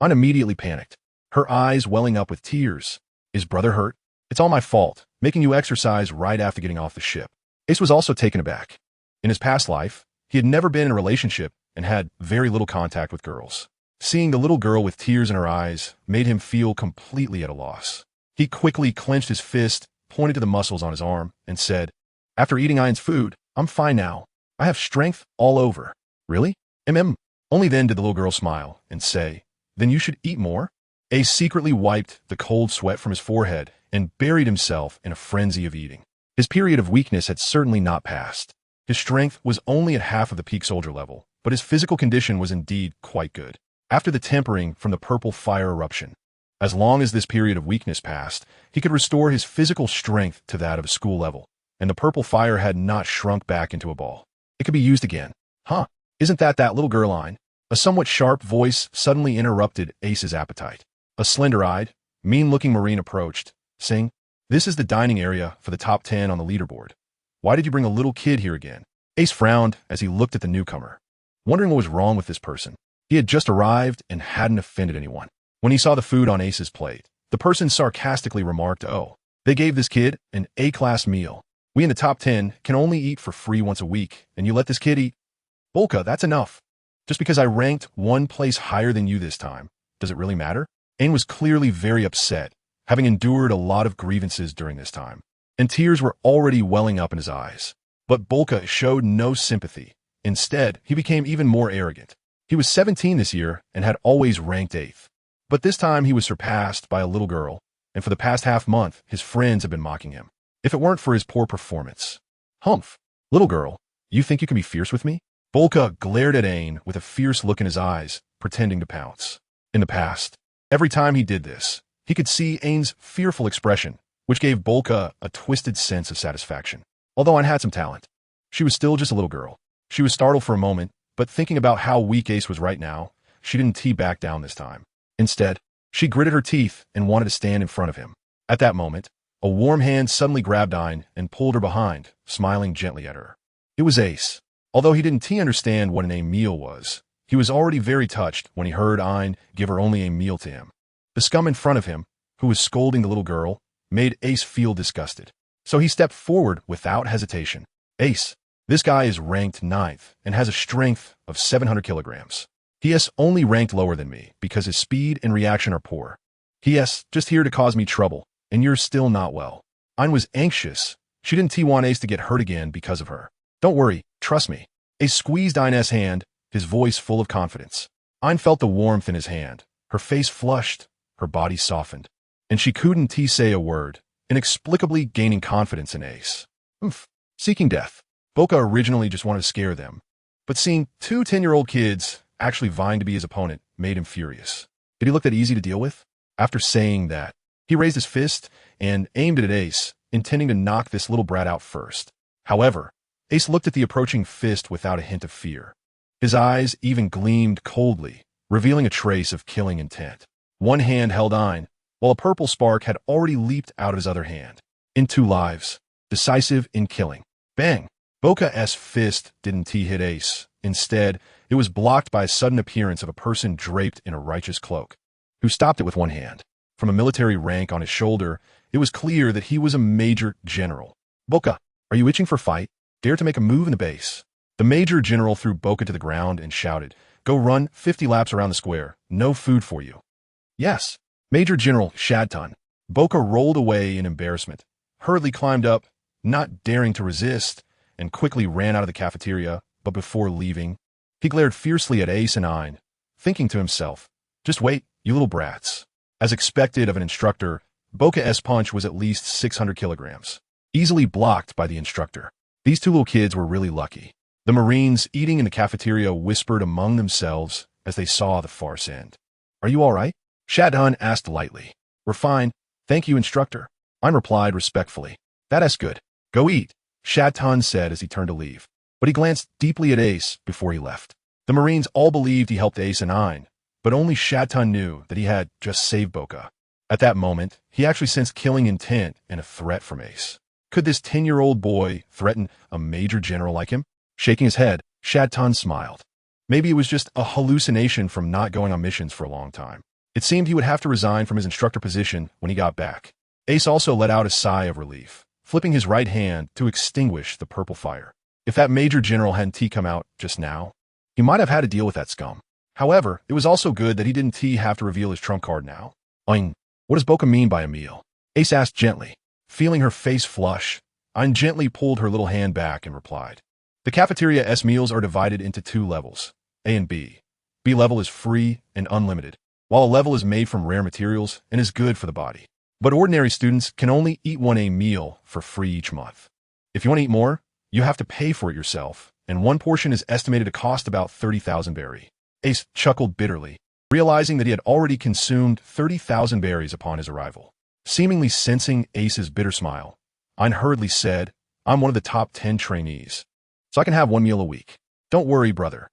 S1: Ein immediately panicked, her eyes welling up with tears. "Is brother hurt? It's all my fault, making you exercise right after getting off the ship." Ace was also taken aback. In his past life, he had never been in a relationship and had very little contact with girls. Seeing the little girl with tears in her eyes made him feel completely at a loss. He quickly clenched his fist, pointed to the muscles on his arm, and said, "After eating Ein's food, I'm fine now. I have strength all over." "Really? Only then did the little girl smile and say, "Then you should eat more." Ace secretly wiped the cold sweat from his forehead and buried himself in a frenzy of eating. His period of weakness had certainly not passed. His strength was only at half of the peak soldier level, but his physical condition was indeed quite good. After the tempering from the purple fire eruption, as long as this period of weakness passed, he could restore his physical strength to that of a school level, and the purple fire had not shrunk back into a ball. It could be used again. "Huh, isn't that little girl Ein?" A somewhat sharp voice suddenly interrupted Ace's appetite. A slender-eyed, mean-looking Marine approached, saying, "This is the dining area for the top 10 on the leaderboard. Why did you bring a little kid here again?" Ace frowned as he looked at the newcomer, wondering what was wrong with this person. He had just arrived and hadn't offended anyone. When he saw the food on Ace's plate, the person sarcastically remarked, "Oh, they gave this kid an A-class meal. We in the top 10 can only eat for free once a week, and you let this kid eat? Bolka, that's enough. Just because I ranked one place higher than you this time, does it really matter?" Ein was clearly very upset, having endured a lot of grievances during this time, and tears were already welling up in his eyes. But Bolka showed no sympathy. Instead, he became even more arrogant. He was 17 this year and had always ranked 8th. But this time he was surpassed by a little girl, and for the past half-month, his friends had been mocking him. If it weren't for his poor performance. "Humph, little girl, you think you can be fierce with me?" Bolka glared at Ein with a fierce look in his eyes, pretending to pounce. In the past, every time he did this, he could see Ein's fearful expression, which gave Bolka a twisted sense of satisfaction. Although Ein had some talent, she was still just a little girl. She was startled for a moment, but thinking about how weak Ace was right now, she didn't tee back down this time. Instead, she gritted her teeth and wanted to stand in front of him. At that moment, a warm hand suddenly grabbed Ein and pulled her behind, smiling gently at her. It was Ace. Although he didn't understand what a meal was, he was already very touched when he heard Ein give her only a meal to him. The scum in front of him, who was scolding the little girl, made Ace feel disgusted. So he stepped forward without hesitation. "Ace, this guy is ranked 9th and has a strength of 700 kilograms. He is only ranked lower than me because his speed and reaction are poor. He is just here to cause me trouble, and you're still not well." Ein was anxious. She didn't want Ace to get hurt again because of her. "Don't worry, trust me." Ace squeezed Ein's hand, his voice full of confidence. Ein felt the warmth in his hand. Her face flushed, her body softened, and she couldn't say a word, inexplicably gaining confidence in Ace. Seeking death. Bolka originally just wanted to scare them, but seeing two 10-year-old kids actually vying to be his opponent made him furious. Did he look that easy to deal with? After saying that, he raised his fist and aimed it at Ace, intending to knock this little brat out first. However, Ace looked at the approaching fist without a hint of fear. His eyes even gleamed coldly, revealing a trace of killing intent. One hand held Ein, while a purple spark had already leaped out of his other hand. In 2 lives, decisive in killing. Bang! Bolka's fist didn't hit Ace. Instead, it was blocked by a sudden appearance of a person draped in a righteous cloak, who stopped it with one hand. From a military rank on his shoulder, it was clear that he was a major general. "Bolka, are you itching for fight? Dare to make a move in the base." The major general threw Bolka to the ground and shouted, "Go run 50 laps around the square. No food for you." "Yes, Major General Shadton." Bolka rolled away in embarrassment, hurriedly climbed up, not daring to resist, and quickly ran out of the cafeteria, but before leaving, he glared fiercely at Ace and Ein, thinking to himself, "Just wait, you little brats." As expected of an instructor, Boca's punch was at least 600 kilograms, easily blocked by the instructor. These two little kids were really lucky. The Marines eating in the cafeteria whispered among themselves as they saw the farce end. "Are you all right?" Shadun asked lightly. "We're fine. Thank you, instructor." Ein replied respectfully. "That's good. Go eat," Shadun said as he turned to leave. But he glanced deeply at Ace before he left. The Marines all believed he helped Ace and Ein, but only Shadun knew that he had just saved Boca. At that moment, he actually sensed killing intent and a threat from Ace. Could this 10-year-old boy threaten a major general like him? Shaking his head, Shadun smiled. Maybe it was just a hallucination from not going on missions for a long time. It seemed he would have to resign from his instructor position when he got back. Ace also let out a sigh of relief, flipping his right hand to extinguish the purple fire. If that major general hadn't come out just now, he might have had to deal with that scum. However, it was also good that he didn't have to reveal his trump card now. Ein, what does Boca mean by a meal? Ace asked gently. Feeling her face flush, Ein gently pulled her little hand back and replied. The cafeteria's meals are divided into two levels, A and B. B level is free and unlimited, while A level is made from rare materials and is good for the body. But ordinary students can only eat one A meal for free each month. If you want to eat more, you have to pay for it yourself, and one portion is estimated to cost about 30,000 berry. Ace chuckled bitterly, realizing that he had already consumed 30,000 berries upon his arrival. Seemingly sensing Ace's bitter smile, Ein hurriedly said, "I'm one of the top 10 trainees, so I can have one meal a week. Don't worry, brother.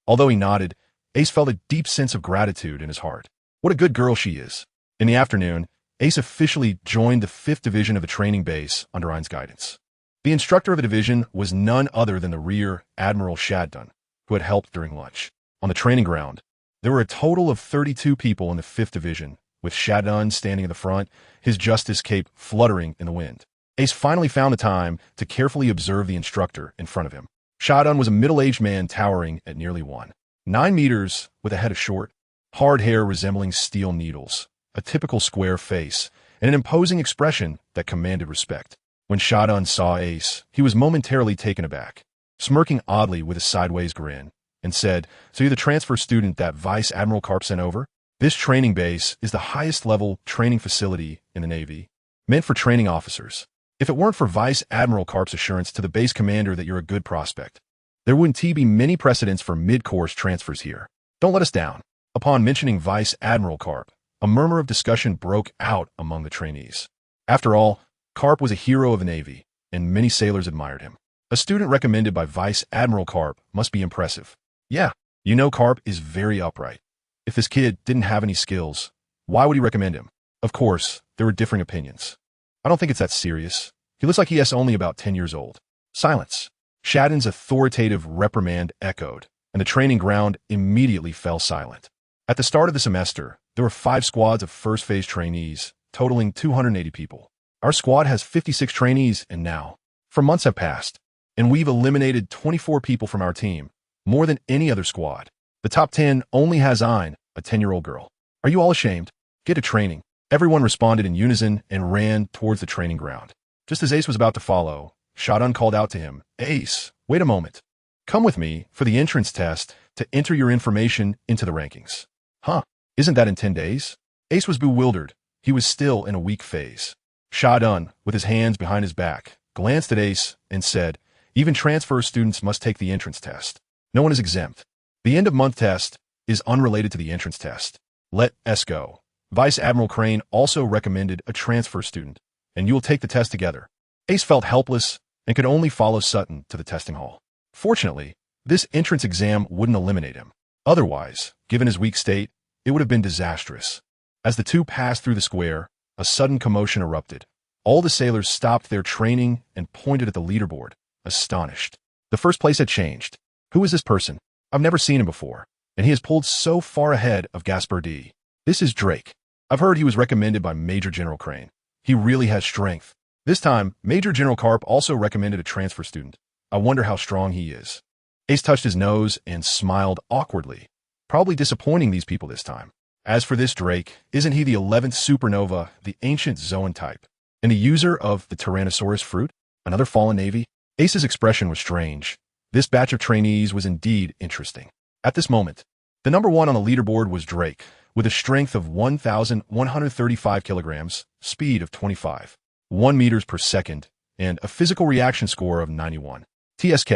S1: Although he nodded, Ace felt a deep sense of gratitude in his heart. What a good girl she is. In the afternoon, Ace officially joined the 5th Division of the training base under Ein's guidance. The instructor of the division was none other than the Rear Admiral Shadun, who had helped during lunch. On the training ground, there were a total of 32 people in the 5th Division, with Shadun standing in the front, his justice cape fluttering in the wind. Ace finally found the time to carefully observe the instructor in front of him. Shadun was a middle-aged man towering at nearly 1.9 meters, with a head of short, hard hair resembling steel needles, a typical square face, and an imposing expression that commanded respect. When Shadun saw Ace, he was momentarily taken aback, smirking oddly with a sideways grin, and said, "So you're the transfer student that Vice Admiral Karp sent over? This training base is the highest-level training facility in the Navy, meant for training officers. If it weren't for Vice Admiral Karp's assurance to the base commander that you're a good prospect, there wouldn't be many precedents for mid-course transfers here. Don't let us down." Upon mentioning Vice Admiral Karp, a murmur of discussion broke out among the trainees. After all, Karp was a hero of the Navy, and many sailors admired him. A student recommended by Vice Admiral Karp must be impressive. Yeah, you know Karp is very upright. If this kid didn't have any skills, why would he recommend him? Of course, there were differing opinions. I don't think it's that serious. He looks like he is only about 10 years old. Silence. Shadun's authoritative reprimand echoed, and the training ground immediately fell silent. At the start of the semester, there were 5 squads of first-phase trainees, totaling 280 people. Our squad has 56 trainees, and now, 4 months have passed, and we've eliminated 24 people from our team, more than any other squad. The top 10 only has Ein, a 10-year-old girl. Are you all ashamed? Get to training. Everyone responded in unison and ran towards the training ground. Just as Ace was about to follow, Shadun called out to him, "Ace, wait a moment. Come with me for the entrance test to enter your information into the rankings." Huh, isn't that in 10 days? Ace was bewildered. He was still in a weak phase. Shadun, with his hands behind his back, glanced at Ace and said, "Even transfer students must take the entrance test. No one is exempt. The end-of-month test is unrelated to the entrance test. Let us go." Vice Admiral Crane also recommended a transfer student, and you will take the test together. Ace felt helpless and could only follow Sutton to the testing hall. Fortunately, this entrance exam wouldn't eliminate him. Otherwise, given his weak state, it would have been disastrous. As the two passed through the square, a sudden commotion erupted. All the sailors stopped their training and pointed at the leaderboard, astonished. The first place had changed. Who is this person? I've never seen him before, and he has pulled so far ahead of Gaspar D. This is Drake. I've heard he was recommended by Major General Crane. He really has strength. This time, Major General Karp also recommended a transfer student. I wonder how strong he is. Ace touched his nose and smiled awkwardly, probably disappointing these people this time. As for this Drake, isn't he the 11th supernova, the ancient Zoan type, and the user of the Tyrannosaurus fruit? Another fallen Navy? Ace's expression was strange. This batch of trainees was indeed interesting. At this moment, the number 1 on the leaderboard was Drake, with a strength of 1,135 kilograms, speed of 25.1 meters per second, and a physical reaction score of 91. TSK.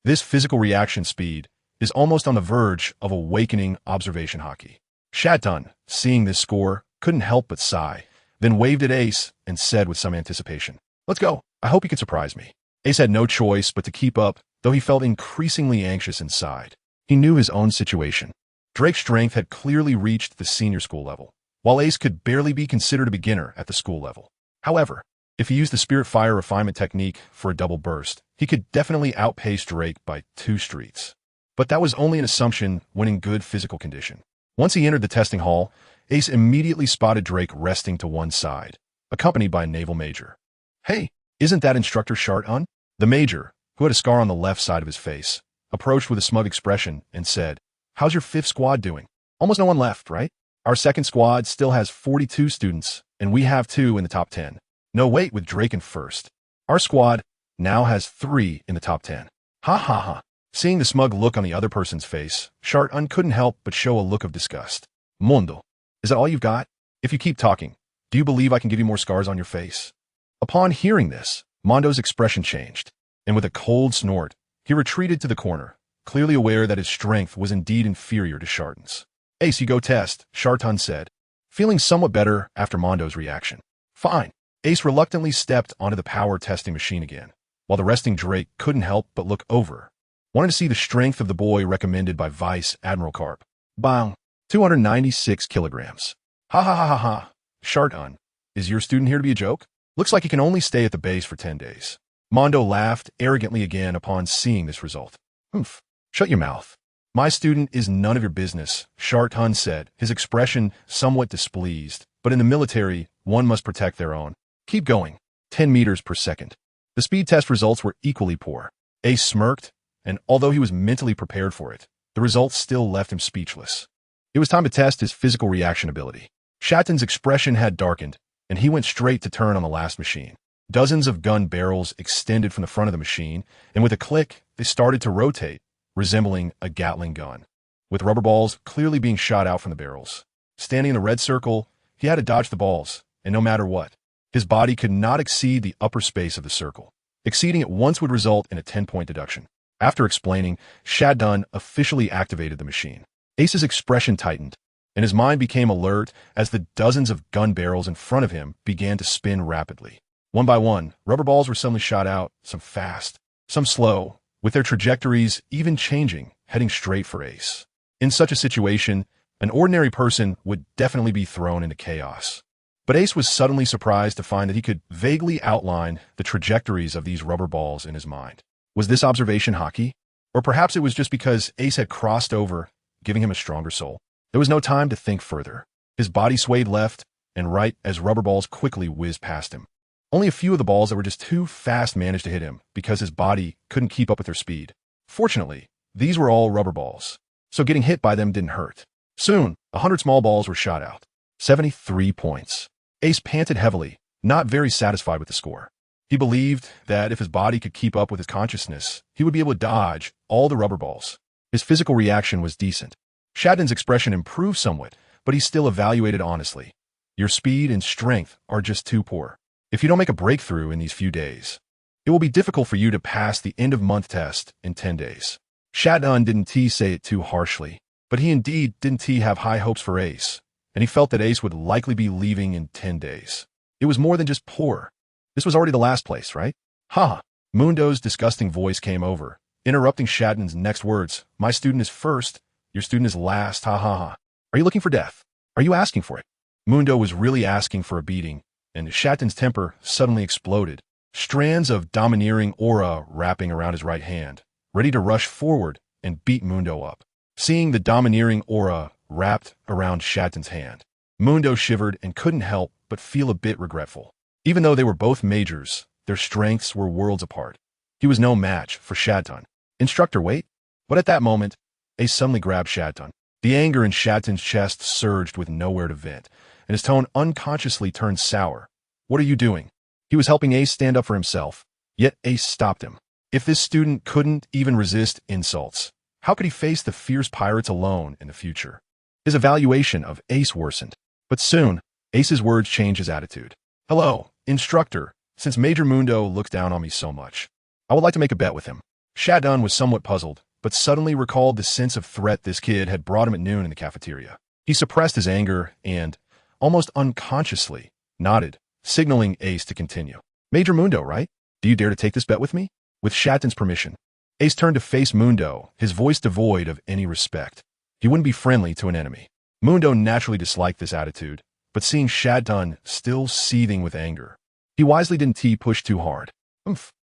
S1: This physical reaction speed is almost on the verge of awakening observation hockey. Shattuck, seeing this score, couldn't help but sigh, then waved at Ace and said with some anticipation, "Let's go. I hope you can surprise me." Ace had no choice but to keep up, though he felt increasingly anxious inside. He knew his own situation. Drake's strength had clearly reached the senior school level, while Ace could barely be considered a beginner at the school level. However, if he used the Spirit Fire refinement technique for a double burst, he could definitely outpace Drake by 2 streets. But that was only an assumption when in good physical condition. Once he entered the testing hall, Ace immediately spotted Drake resting to one side, accompanied by a naval major. "Hey, isn't that Instructor Shartun?" The major, who had a scar on the left side of his face, approached with a smug expression and said, "How's your 5th squad doing? Almost no one left, right? Our 2nd squad still has 42 students, and we have 2 in the top 10. No, wait, with Drake in 1st. Our squad now has 3 in the top 10. Ha ha ha." Seeing the smug look on the other person's face, Shartun couldn't help but show a look of disgust. "Mundo, is that all you've got? If you keep talking, do you believe I can give you more scars on your face?" Upon hearing this, Mondo's expression changed, and with a cold snort, he retreated to the corner, clearly aware that his strength was indeed inferior to Shartun's. "Ace, you go test," Shartun said, feeling somewhat better after Mondo's reaction. "Fine." Ace reluctantly stepped onto the power testing machine again, while the resting Drake couldn't help but look over. Wanted to see the strength of the boy recommended by Vice Admiral Karp. Bang! 296 kilograms. Ha ha ha ha ha. Shartun, is your student here to be a joke? Looks like he can only stay at the base for 10 days. Mondo laughed arrogantly again upon seeing this result. "Humph. Shut your mouth. My student is none of your business," Shartun said, his expression somewhat displeased. "But in the military, one must protect their own. Keep going." 10 meters per second. The speed test results were equally poor. Ace smirked, and although he was mentally prepared for it, the results still left him speechless. It was time to test his physical reaction ability. Shattuck's expression had darkened, and he went straight to turn on the last machine. Dozens of gun barrels extended from the front of the machine, and with a click, they started to rotate, resembling a Gatling gun, with rubber balls clearly being shot out from the barrels. Standing in the red circle, he had to dodge the balls, and no matter what, his body could not exceed the upper space of the circle. Exceeding it once would result in a 10-point deduction. After explaining, Shattuck officially activated the machine. Ace's expression tightened, and his mind became alert as the dozens of gun barrels in front of him began to spin rapidly. One by one, rubber balls were suddenly shot out, some fast, some slow, with their trajectories even changing, heading straight for Ace. In such a situation, an ordinary person would definitely be thrown into chaos. But Ace was suddenly surprised to find that he could vaguely outline the trajectories of these rubber balls in his mind. Was this observation hockey? Or perhaps it was just because Ace had crossed over, giving him a stronger soul. There was no time to think further. His body swayed left and right as rubber balls quickly whizzed past him. Only a few of the balls that were just too fast managed to hit him because his body couldn't keep up with their speed. Fortunately, these were all rubber balls, so getting hit by them didn't hurt. Soon, 100 small balls were shot out. 73 points. Ace panted heavily, not very satisfied with the score. He believed that if his body could keep up with his consciousness, he would be able to dodge all the rubber balls. His physical reaction was decent. Shattuck's expression improved somewhat, but he still evaluated honestly. Your speed and strength are just too poor. If you don't make a breakthrough in these few days, it will be difficult for you to pass the end-of-month test in 10 days. Shattuck didn't say it too harshly, but he indeed didn't have high hopes for Ace, and he felt that Ace would likely be leaving in 10 days. It was more than just poor. This was already the last place, right? Ha! Mundo's disgusting voice came over, interrupting Shattuck's next words. "My student is first, your student is last, ha ha ha. Are you looking for death? Are you asking for it?" Mundo was really asking for a beating, and Shattuck's temper suddenly exploded. Strands of domineering aura wrapping around his right hand, ready to rush forward and beat Mundo up. Seeing the domineering aura wrapped around Shattuck's hand, Mundo shivered and couldn't help but feel a bit regretful. Even though they were both majors, their strengths were worlds apart. He was no match for Shattuck. "Instructor, wait." But at that moment, Ace suddenly grabbed Shattuck. The anger in Shattuck's chest surged with nowhere to vent, and his tone unconsciously turned sour. "What are you doing?" He was helping Ace stand up for himself, yet Ace stopped him. If this student couldn't even resist insults, how could he face the fierce pirates alone in the future? His evaluation of Ace worsened. But soon, Ace's words changed his attitude. Hello, instructor. Since Major Mundo looks down on me so much, I would like to make a bet with him. Shadun was somewhat puzzled, but suddenly recalled the sense of threat this kid had brought him at noon in the cafeteria. He suppressed his anger and, almost unconsciously, nodded, signaling Ace to continue. Major Mundo, right? Do you dare to take this bet with me? With Shadun's permission. Ace turned to face Mundo, his voice devoid of any respect. He wouldn't be friendly to an enemy. Mundo naturally disliked this attitude, but seeing Shadun still seething with anger, he wisely didn't push too hard.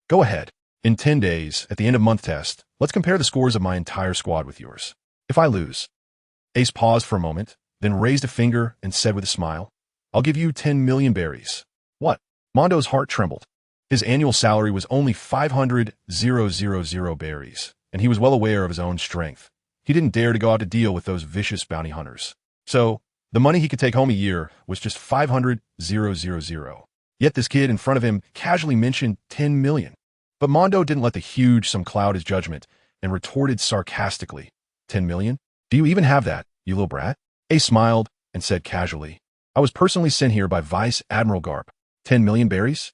S1: Go ahead. In 10 days, at the end of month test, let's compare the scores of my entire squad with yours. If I lose. Ace paused for a moment, then raised a finger and said with a smile, I'll give you 10 million berries. What? Mondo's heart trembled. His annual salary was only 500,000 berries, and he was well aware of his own strength. He didn't dare to go out to deal with those vicious bounty hunters. So, the money he could take home a year was just 500,000. Yet this kid in front of him casually mentioned 10 million. But Mondo didn't let the huge sum cloud his judgment and retorted sarcastically, 10 million? Do you even have that, you little brat? Ace smiled and said casually, I was personally sent here by Vice Admiral Garp. 10 million berries?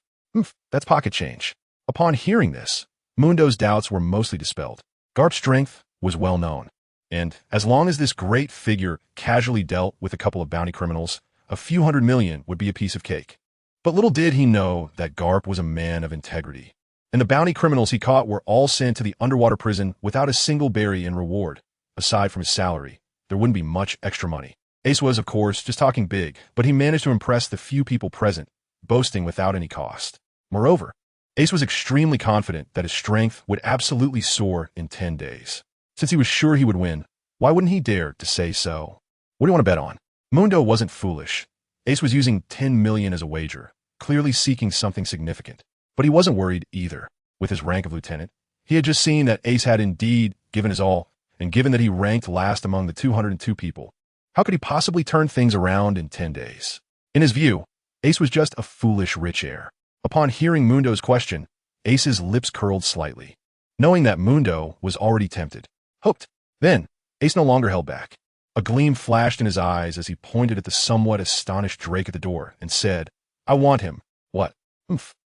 S1: That's pocket change. Upon hearing this, Mundo's doubts were mostly dispelled. Garp's strength was well known, and as long as this great figure casually dealt with a couple of bounty criminals, a few 100 million would be a piece of cake. But little did he know that Garp was a man of integrity, and the bounty criminals he caught were all sent to the underwater prison without a single berry in reward. Aside from his salary, there wouldn't be much extra money. Ace was, of course, just talking big, but he managed to impress the few people present, boasting without any cost. Moreover, Ace was extremely confident that his strength would absolutely soar in 10 days. Since he was sure he would win, why wouldn't he dare to say so? What do you want to bet on? Mundo wasn't foolish. Ace was using 10 million as a wager, clearly seeking something significant. But he wasn't worried either. With his rank of lieutenant, he had just seen that Ace had indeed given his all, and given that he ranked last among the 202 people, how could he possibly turn things around in 10 days? In his view, Ace was just a foolish rich heir. Upon hearing Mundo's question, Ace's lips curled slightly, knowing that Mundo was already tempted. Hooked. Then, Ace no longer held back. A gleam flashed in his eyes as he pointed at the somewhat astonished Drake at the door and said, I want him. What?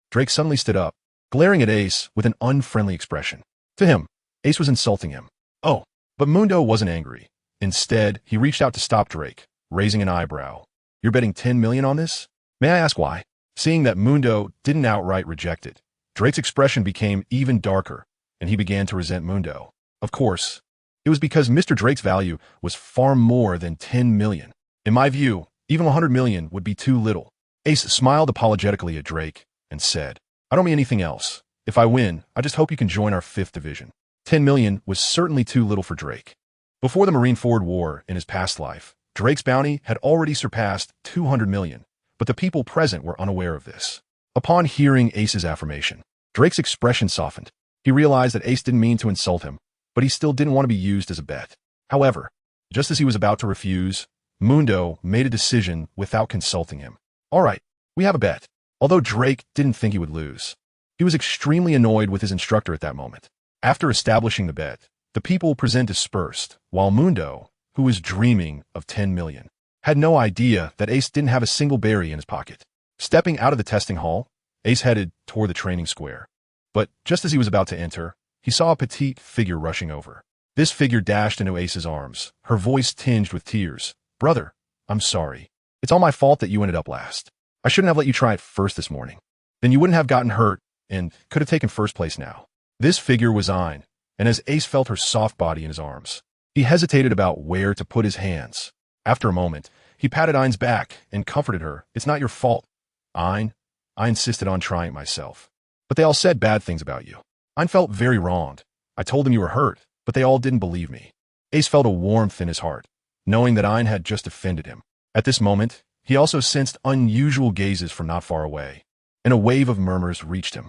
S1: Drake suddenly stood up, glaring at Ace with an unfriendly expression. To him, Ace was insulting him. Oh, but Mundo wasn't angry. Instead, he reached out to stop Drake, raising an eyebrow. You're betting 10 million on this? May I ask why? Seeing that Mundo didn't outright reject it, Drake's expression became even darker, and he began to resent Mundo. Of course, it was because Mr. Drake's value was far more than 10 million. In my view, even 100 million would be too little. Ace smiled apologetically at Drake and said, I don't mean anything else. If I win, I just hope you can join our 5th division. 10 million was certainly too little for Drake. Before the Marineford War in his past life, Drake's bounty had already surpassed 200 million, but the people present were unaware of this. Upon hearing Ace's affirmation, Drake's expression softened. He realized that Ace didn't mean to insult him, but he still didn't want to be used as a bet. However, just as he was about to refuse, Mundo made a decision without consulting him. All right, we have a bet. Although Drake didn't think he would lose, he was extremely annoyed with his instructor at that moment. After establishing the bet, the people present dispersed, while Mundo, who was dreaming of 10 million, had no idea that Ace didn't have a single berry in his pocket. Stepping out of the testing hall, Ace headed toward the training square. But just as he was about to enter, he saw a petite figure rushing over. This figure dashed into Ace's arms, her voice tinged with tears. Brother, I'm sorry. It's all my fault that you ended up last. I shouldn't have let you try it first this morning. Then you wouldn't have gotten hurt and could have taken first place now. This figure was Ayn, and as Ace felt her soft body in his arms, he hesitated about where to put his hands. After a moment, he patted Ayn's back and comforted her. It's not your fault. Ayn, I insisted on trying it myself. But they all said bad things about you. Ayn felt very wronged. I told them you were hurt, but they all didn't believe me. Ace felt a warmth in his heart, knowing that Ayn had just offended him. At this moment, he also sensed unusual gazes from not far away, and a wave of murmurs reached him.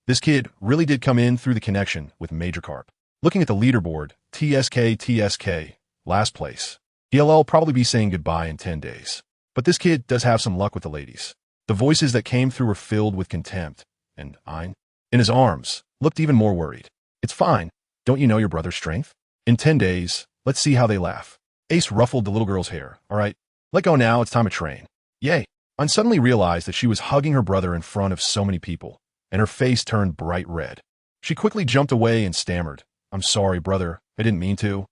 S1: This kid really did come in through the connection with Major Garp. Looking at the leaderboard, TSK, last place. He'll probably be saying goodbye in 10 days. But this kid does have some luck with the ladies. The voices that came through were filled with contempt, and Ayn, in his arms, looked even more worried. It's fine. Don't you know your brother's strength? In 10 days, let's see how they laugh. Ace ruffled the little girl's hair. All right, let go now, it's time to train. Yay. An suddenly realized that she was hugging her brother in front of so many people, and her face turned bright red. She quickly jumped away and stammered, I'm sorry, brother, I didn't mean to.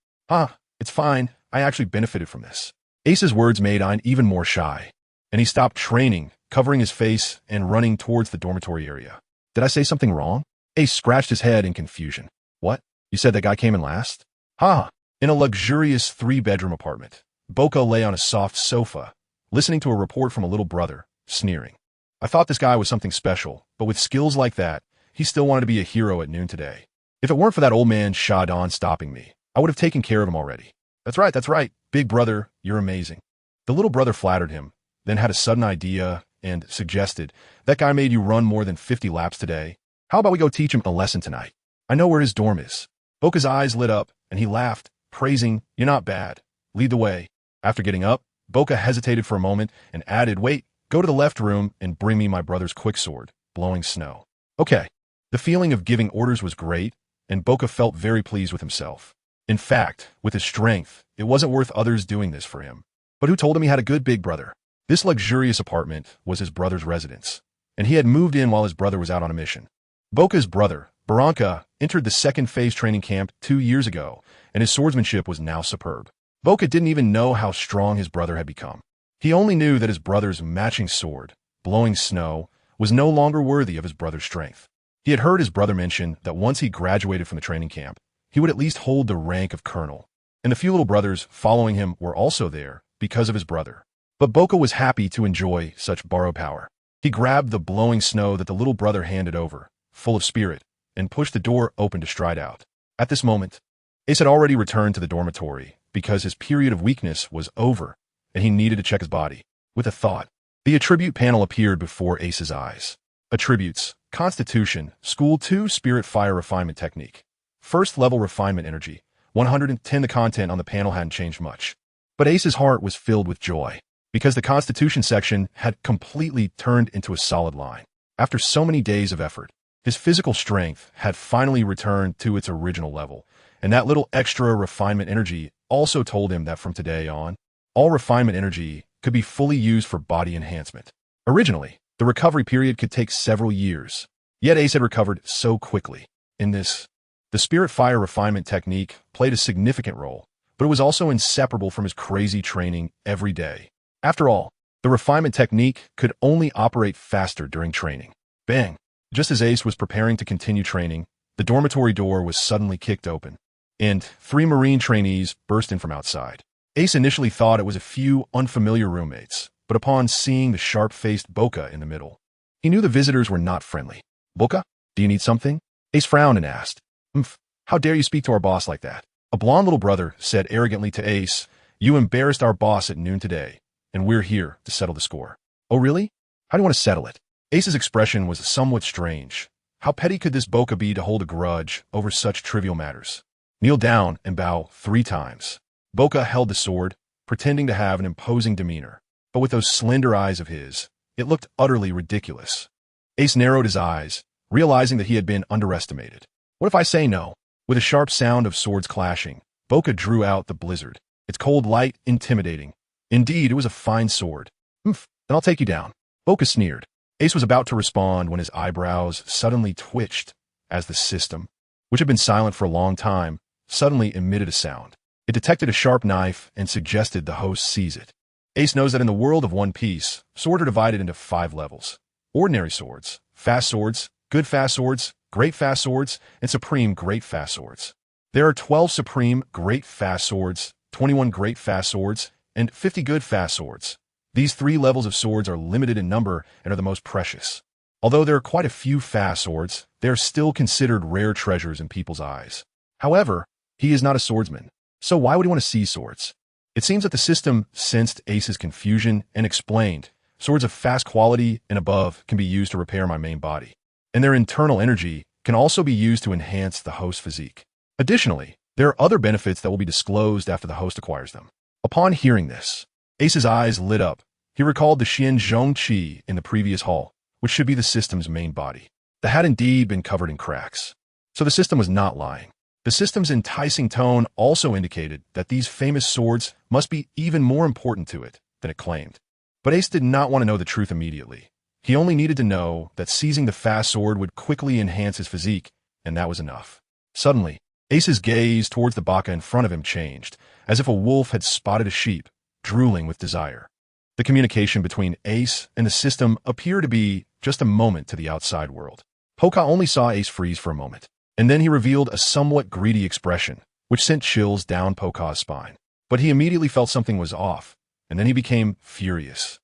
S1: It's fine, I actually benefited from this. Ace's words made Ein even more shy, and he stopped training, covering his face and running towards the dormitory area. Did I say something wrong? Ace scratched his head in confusion. What? You said that guy came in last? In a luxurious 3-bedroom apartment, Boca lay on a soft sofa, listening to a report from a little brother, sneering. I thought this guy was something special, but with skills like that, he still wanted to be a hero at noon today. If it weren't for that old man Shadon stopping me, I would have taken care of him already. That's right, big brother, you're amazing. The little brother flattered him, then had a sudden idea and suggested, that guy made you run more than 50 laps today. How about we go teach him a lesson tonight? I know where his dorm is. Boca's eyes lit up, and he laughed, praising, you're not bad. Lead the way. After getting up, Boca hesitated for a moment and added, wait, go to the left room and bring me my brother's quicksword, blowing snow. Okay. The feeling of giving orders was great, and Boca felt very pleased with himself. In fact, with his strength, it wasn't worth others doing this for him. But who told him he had a good big brother? This luxurious apartment was his brother's residence, and he had moved in while his brother was out on a mission. Boca's brother, Barranca, entered the second phase training camp 2 years ago, and his swordsmanship was now superb. Boca didn't even know how strong his brother had become. He only knew that his brother's matching sword, blowing snow, was no longer worthy of his brother's strength. He had heard his brother mention that once he graduated from the training camp, he would at least hold the rank of colonel, and the few little brothers following him were also there because of his brother. But Boca was happy to enjoy such borrowed power. He grabbed the blowing snow that the little brother handed over, full of spirit, and pushed the door open to stride out. At this moment, Ace had already returned to the dormitory because his period of weakness was over, and he needed to check his body. With a thought, the attribute panel appeared before Ace's eyes. Attributes: Constitution, School 2 Spirit Fire Refinement Technique. First level refinement energy, 110. The content on the panel hadn't changed much. But Ace's heart was filled with joy, because the Constitution section had completely turned into a solid line. After so many days of effort, his physical strength had finally returned to its original level, and that little extra refinement energy also told him that from today on, all refinement energy could be fully used for body enhancement. Originally, the recovery period could take several years, yet Ace had recovered so quickly. In this, the Spirit Fire Refinement Technique played a significant role, but it was also inseparable from his crazy training every day. After all, the refinement technique could only operate faster during training. Bang! Just as Ace was preparing to continue training, the dormitory door was suddenly kicked open, and 3 Marine trainees burst in from outside. Ace initially thought it was a few unfamiliar roommates, but upon seeing the sharp-faced Boca in the middle, he knew the visitors were not friendly. Boca, do you need something? Ace frowned and asked. How dare you speak to our boss like that? A blond little brother said arrogantly to Ace, you embarrassed our boss at noon today, and we're here to settle the score. Oh really? How do you want to settle it? Ace's expression was somewhat strange. How petty could this Boca be to hold a grudge over such trivial matters? Kneel down and bow 3 times. Boca held the sword, pretending to have an imposing demeanor, but with those slender eyes of his, it looked utterly ridiculous. Ace narrowed his eyes, realizing that he had been underestimated. What if I say no? With a sharp sound of swords clashing, Boca drew out the blizzard, its cold light intimidating. Indeed, it was a fine sword. Then I'll take you down. Boca sneered. Ace was about to respond when his eyebrows suddenly twitched as the system, which had been silent for a long time, suddenly emitted a sound. It detected a sharp knife and suggested the host seize it. Ace knows that in the world of One Piece, swords are divided into 5 levels. Ordinary swords, fast swords, good fast swords, great fast swords, and supreme great fast swords. There are 12 supreme great fast swords, 21 great fast swords, and 50 good fast swords. These 3 levels of swords are limited in number and are the most precious. Although there are quite a few fast swords, they are still considered rare treasures in people's eyes. However, he is not a swordsman, so why would he want to seize swords? It seems that the system sensed Ace's confusion and explained, swords of fast quality and above can be used to repair my main body, and their internal energy can also be used to enhance the host's physique. Additionally, there are other benefits that will be disclosed after the host acquires them. Upon hearing this, Ace's eyes lit up. He recalled the Xian Zhong Qi in the previous hall, which should be the system's main body. The had indeed been covered in cracks. So the system was not lying. The The system's enticing tone also indicated that these famous swords must be even more important to it than it claimed. But Ace did not want to know the truth immediately. He only needed to know that seizing the fast sword would quickly enhance his physique, and that was enough. Suddenly, Ace's gaze towards the baka in front of him changed, as if a wolf had spotted a sheep, drooling with desire. The communication between Ace and the system appeared to be just a moment to the outside world. Poka only saw Ace freeze for a moment, and then he revealed a somewhat greedy expression, which sent chills down Poka's spine. But he immediately felt something was off, and then he became furious,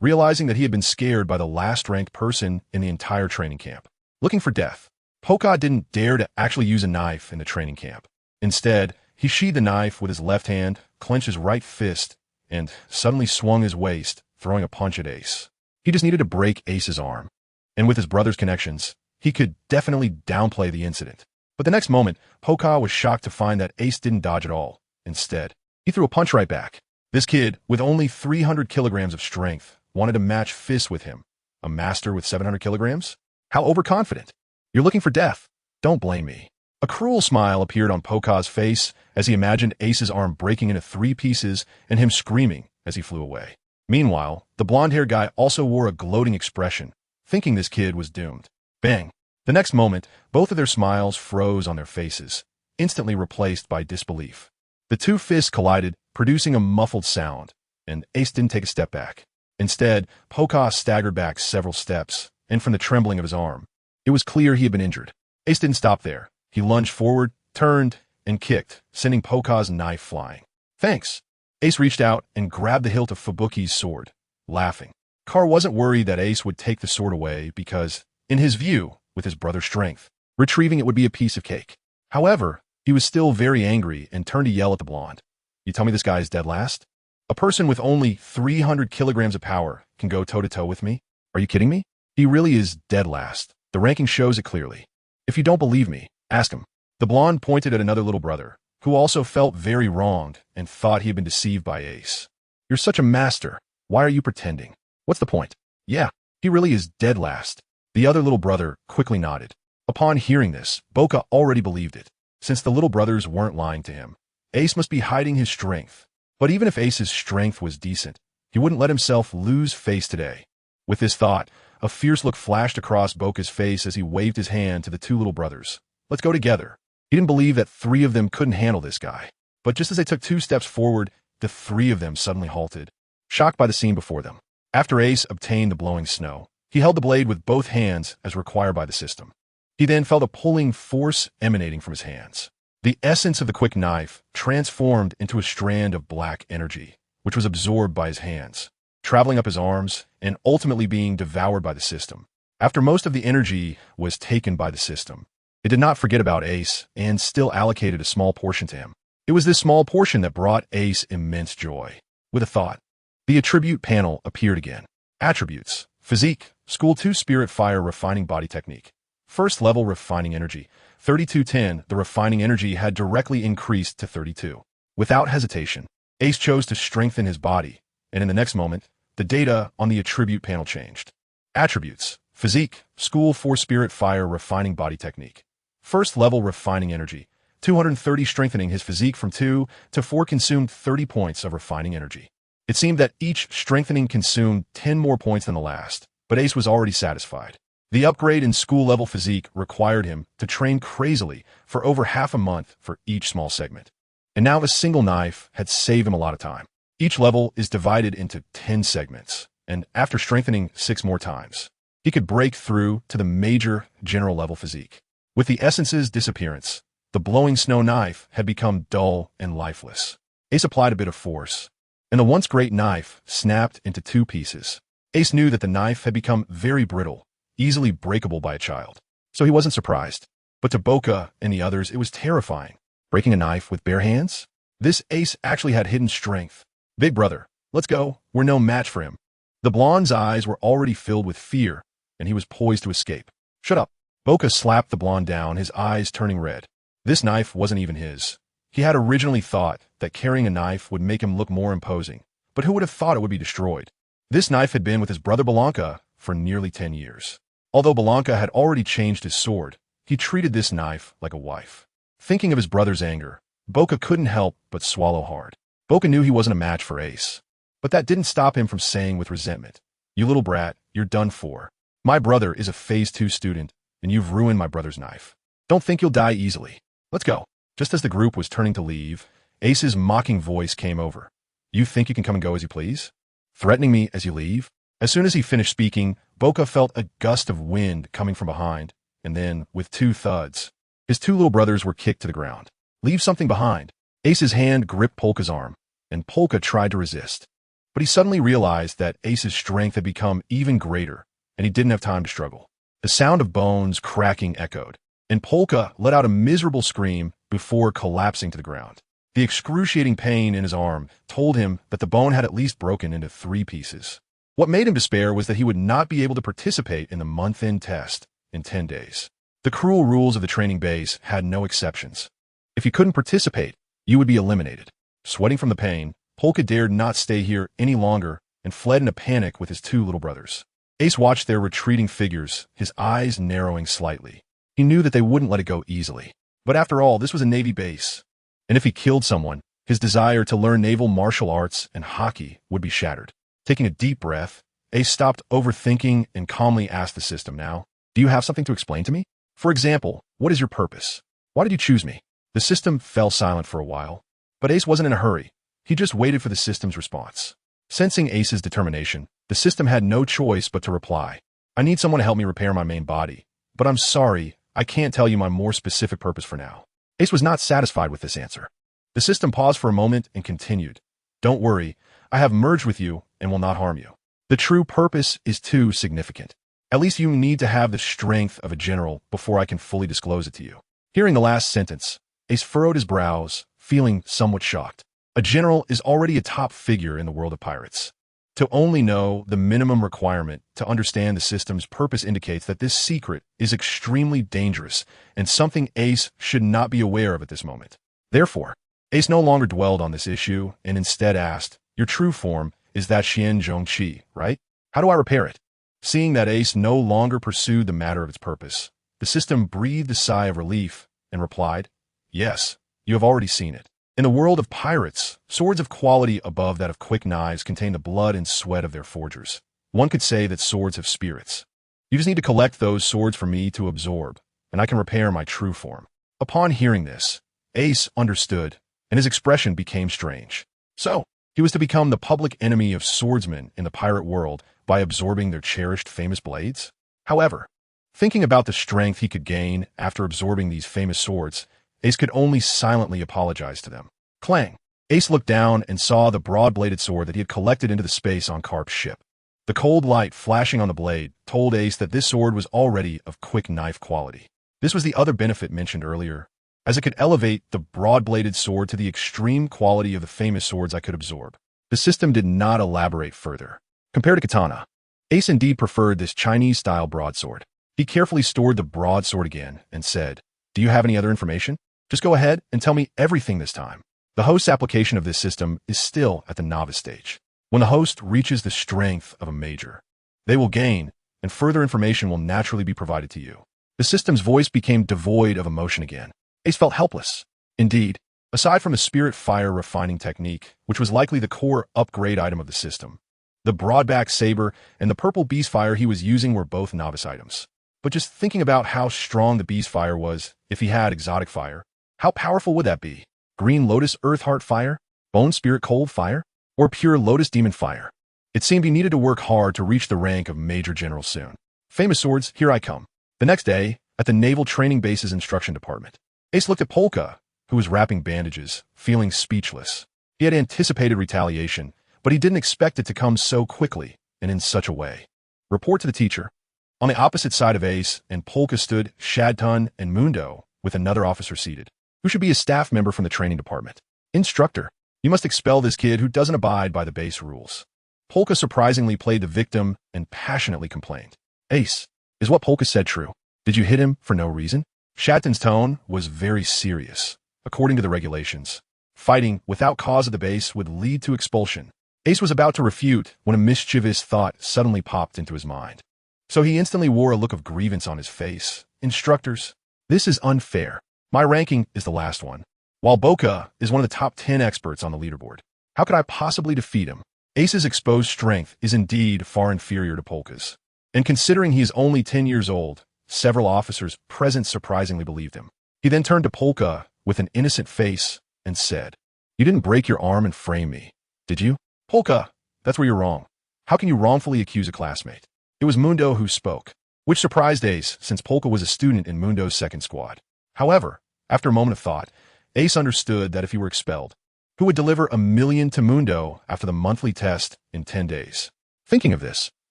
S1: realizing that he had been scared by the last-ranked person in the entire training camp. Looking for death, Poka didn't dare to actually use a knife in the training camp. Instead, he sheathed the knife with his left hand, clenched his right fist, and suddenly swung his waist, throwing a punch at Ace. He just needed to break Ace's arm, and with his brother's connections, he could definitely downplay the incident. But the next moment, Poka was shocked to find that Ace didn't dodge at all. Instead, he threw a punch right back. This kid, with only 300 kilograms of strength, wanted to match fists with him. A master with 700 kilograms? How overconfident. You're looking for death. Don't blame me. A cruel smile appeared on Poka's face as he imagined Ace's arm breaking into 3 pieces and him screaming as he flew away. Meanwhile, the blonde-haired guy also wore a gloating expression, thinking this kid was doomed. Bang! The next moment, both of their smiles froze on their faces, instantly replaced by disbelief. The 2 fists collided, producing a muffled sound, and Ace didn't take a step back. Instead, Poka staggered back several steps, and from the trembling of his arm, it was clear he had been injured. Ace didn't stop there. He lunged forward, turned, and kicked, sending Poka's knife flying. Thanks. Ace reached out and grabbed the hilt of Fubuki's sword, laughing. Carr wasn't worried that Ace would take the sword away because, in his view, with his brother's strength, retrieving it would be a piece of cake. However, he was still very angry and turned to yell at the blonde. You tell me this guy is dead last? A person with only 300 kilograms of power can go toe-to-toe with me? Are you kidding me? He really is dead last. The ranking shows it clearly. If you don't believe me, ask him. The blonde pointed at another little brother, who also felt very wronged and thought he had been deceived by Ace. You're such a master. Why are you pretending? What's the point? Yeah, he really is dead last. The other little brother quickly nodded. Upon hearing this, Boka already believed it. Since the little brothers weren't lying to him, Ace must be hiding his strength. But even if Ace's strength was decent, he wouldn't let himself lose face today. With this thought, a fierce look flashed across Boka's face as he waved his hand to the 2 little brothers. Let's go together. He didn't believe that 3 of them couldn't handle this guy. But just as they took 2 steps forward, the 3 of them suddenly halted, shocked by the scene before them. After Ace obtained the blowing snow, he held the blade with both hands as required by the system. He then felt a pulling force emanating from his hands. The essence of the quick knife transformed into a strand of black energy, which was absorbed by his hands, traveling up his arms and ultimately being devoured by the system. After most of the energy was taken by the system, it did not forget about Ace and still allocated a small portion to him. It was this small portion that brought Ace immense joy. With a thought, the attribute panel appeared again. Attributes: Physique, School 2 Spirit Fire Refining Body Technique. First level Refining Energy. 3210, the refining energy had directly increased to 32. Without hesitation, Ace chose to strengthen his body, and in the next moment, the data on the attribute panel changed. Attributes: Physique, School 4 Spirit Fire Refining Body Technique. First level Refining Energy. 230, strengthening his physique from 2 to 4 consumed 30 points of refining energy. It seemed that each strengthening consumed 10 more points than the last, but Ace was already satisfied. The upgrade in school-level physique required him to train crazily for over half a month for each small segment. And now a single knife had saved him a lot of time. Each level is divided into 10 segments, and after strengthening 6 more times, he could break through to the major general-level physique. With the essence's disappearance, the blowing snow knife had become dull and lifeless. Ace applied a bit of force, and the once great knife snapped into 2 pieces. Ace knew that the knife had become very brittle, easily breakable by a child, so he wasn't surprised. But to Boka and the others, it was terrifying. Breaking a knife with bare hands? This Ace actually had hidden strength. Big brother, let's go. We're no match for him. The blonde's eyes were already filled with fear, and he was poised to escape. Shut up. Boka slapped the blonde down, his eyes turning red. This knife wasn't even his. He had originally thought that carrying a knife would make him look more imposing, but who would have thought it would be destroyed? This knife had been with his brother Belanka for nearly 10 years. Although Belanka had already changed his sword, he treated this knife like a wife. Thinking of his brother's anger, Boca couldn't help but swallow hard. Boca knew he wasn't a match for Ace. But that didn't stop him from saying with resentment, "You little brat, you're done for. My brother is a Phase 2 student, and you've ruined my brother's knife. Don't think you'll die easily. Let's go." Just as the group was turning to leave, Ace's mocking voice came over. "You think you can come and go as you please? Threatening me as you leave?" As soon as he finished speaking, Boca felt a gust of wind coming from behind, and then, with two thuds, his two little brothers were kicked to the ground. "Leave something behind." Ace's hand gripped Polka's arm, and Polka tried to resist. But he suddenly realized that Ace's strength had become even greater, and he didn't have time to struggle. The sound of bones cracking echoed, and Polka let out a miserable scream before collapsing to the ground. The excruciating pain in his arm told him that the bone had at least broken into 3 pieces. What made him despair was that he would not be able to participate in the month-end test in 10 days. The cruel rules of the training base had no exceptions. If you couldn't participate, you would be eliminated. Sweating from the pain, Polka dared not stay here any longer and fled in a panic with his 2 little brothers. Ace watched their retreating figures, his eyes narrowing slightly. He knew that they wouldn't let it go easily. But after all, this was a Navy base. And if he killed someone, his desire to learn naval martial arts and hockey would be shattered. Taking a deep breath, Ace stopped overthinking and calmly asked the system now, "Do you have something to explain to me? For example, what is your purpose? Why did you choose me?" The system fell silent for a while, but Ace wasn't in a hurry. He just waited for the system's response. Sensing Ace's determination, the system had no choice but to reply, "I need someone to help me repair my main body, but I'm sorry, I can't tell you my more specific purpose for now." Ace was not satisfied with this answer. The system paused for a moment and continued, "Don't worry, I have merged with you and will not harm you. The true purpose is too significant. At least you need to have the strength of a general before I can fully disclose it to you." Hearing the last sentence, Ace furrowed his brows, feeling somewhat shocked. A general is already a top figure in the world of pirates. To only know the minimum requirement to understand the system's purpose indicates that this secret is extremely dangerous and something Ace should not be aware of at this moment. Therefore, Ace no longer dwelled on this issue and instead asked, "Your true form is that Xian Zhongqi, right? How do I repair it?" Seeing that Ace no longer pursued the matter of its purpose, the system breathed a sigh of relief and replied, "Yes, you have already seen it. In the world of pirates, swords of quality above that of quick knives contain the blood and sweat of their forgers. One could say that swords have spirits. You just need to collect those swords for me to absorb, and I can repair my true form." Upon hearing this, Ace understood, and his expression became strange. So, he was to become the public enemy of swordsmen in the pirate world by absorbing their cherished famous blades? However, thinking about the strength he could gain after absorbing these famous swords, Ace could only silently apologize to them. Clang! Ace looked down and saw the broad-bladed sword that he had collected into the space on Carp's ship. The cold light flashing on the blade told Ace that this sword was already of quick knife quality. This was the other benefit mentioned earlier, as it could elevate the broad-bladed sword to the extreme quality of the famous swords I could absorb. The system did not elaborate further. Compared to katana, Ace indeed preferred this Chinese-style broadsword. He carefully stored the broadsword again and said, "Do you have any other information? Just go ahead and tell me everything this time." The host's application of this system is still at the novice stage. When the host reaches the strength of a major, they will gain, and further information will naturally be provided to you. The system's voice became devoid of emotion again. Ace felt helpless. Indeed, aside from the spirit fire refining technique, which was likely the core upgrade item of the system, the broadback saber and the purple beast fire he was using were both novice items. But just thinking about how strong the beast fire was, if he had exotic fire, how powerful would that be? Green Lotus Earth Heart Fire? Bone Spirit Cold Fire? Or pure Lotus Demon Fire? It seemed he needed to work hard to reach the rank of Major General soon. Famous swords, here I come. The next day, at the Naval Training Base's instruction department, Ace looked at Polka, who was wrapping bandages, feeling speechless. He had anticipated retaliation, but he didn't expect it to come so quickly and in such a way. Report to the teacher. On the opposite side of Ace and Polka stood Shadtun and Mundo, with another officer seated, who should be a staff member from the training department. "Instructor, you must expel this kid who doesn't abide by the base rules." Polka surprisingly played the victim and passionately complained. "Ace, is what Polka said true? Did you hit him for no reason?" Shadtun's tone was very serious. According to the regulations, fighting without cause at the base would lead to expulsion. Ace was about to refute when a mischievous thought suddenly popped into his mind. So he instantly wore a look of grievance on his face. "Instructors, this is unfair. My ranking is the last one, while Boca is one of the top 10 experts on the leaderboard. How could I possibly defeat him? Ace's exposed strength is indeed far inferior to Polka's. And considering he is only 10 years old, several officers present surprisingly believed him. He then turned to Polka with an innocent face and said, "You didn't break your arm and frame me, did you?" "Polka, that's where you're wrong. How can you wrongfully accuse a classmate?" It was Mundo who spoke, which surprised Ace since Polka was a student in Mundo's second squad. However, after a moment of thought, Ace understood that if he were expelled, who would deliver $1 million to Mundo after the monthly test in 10 days. Thinking of this,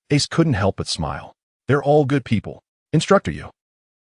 S1: Ace couldn't help but smile. "They're all good people. Instructor you."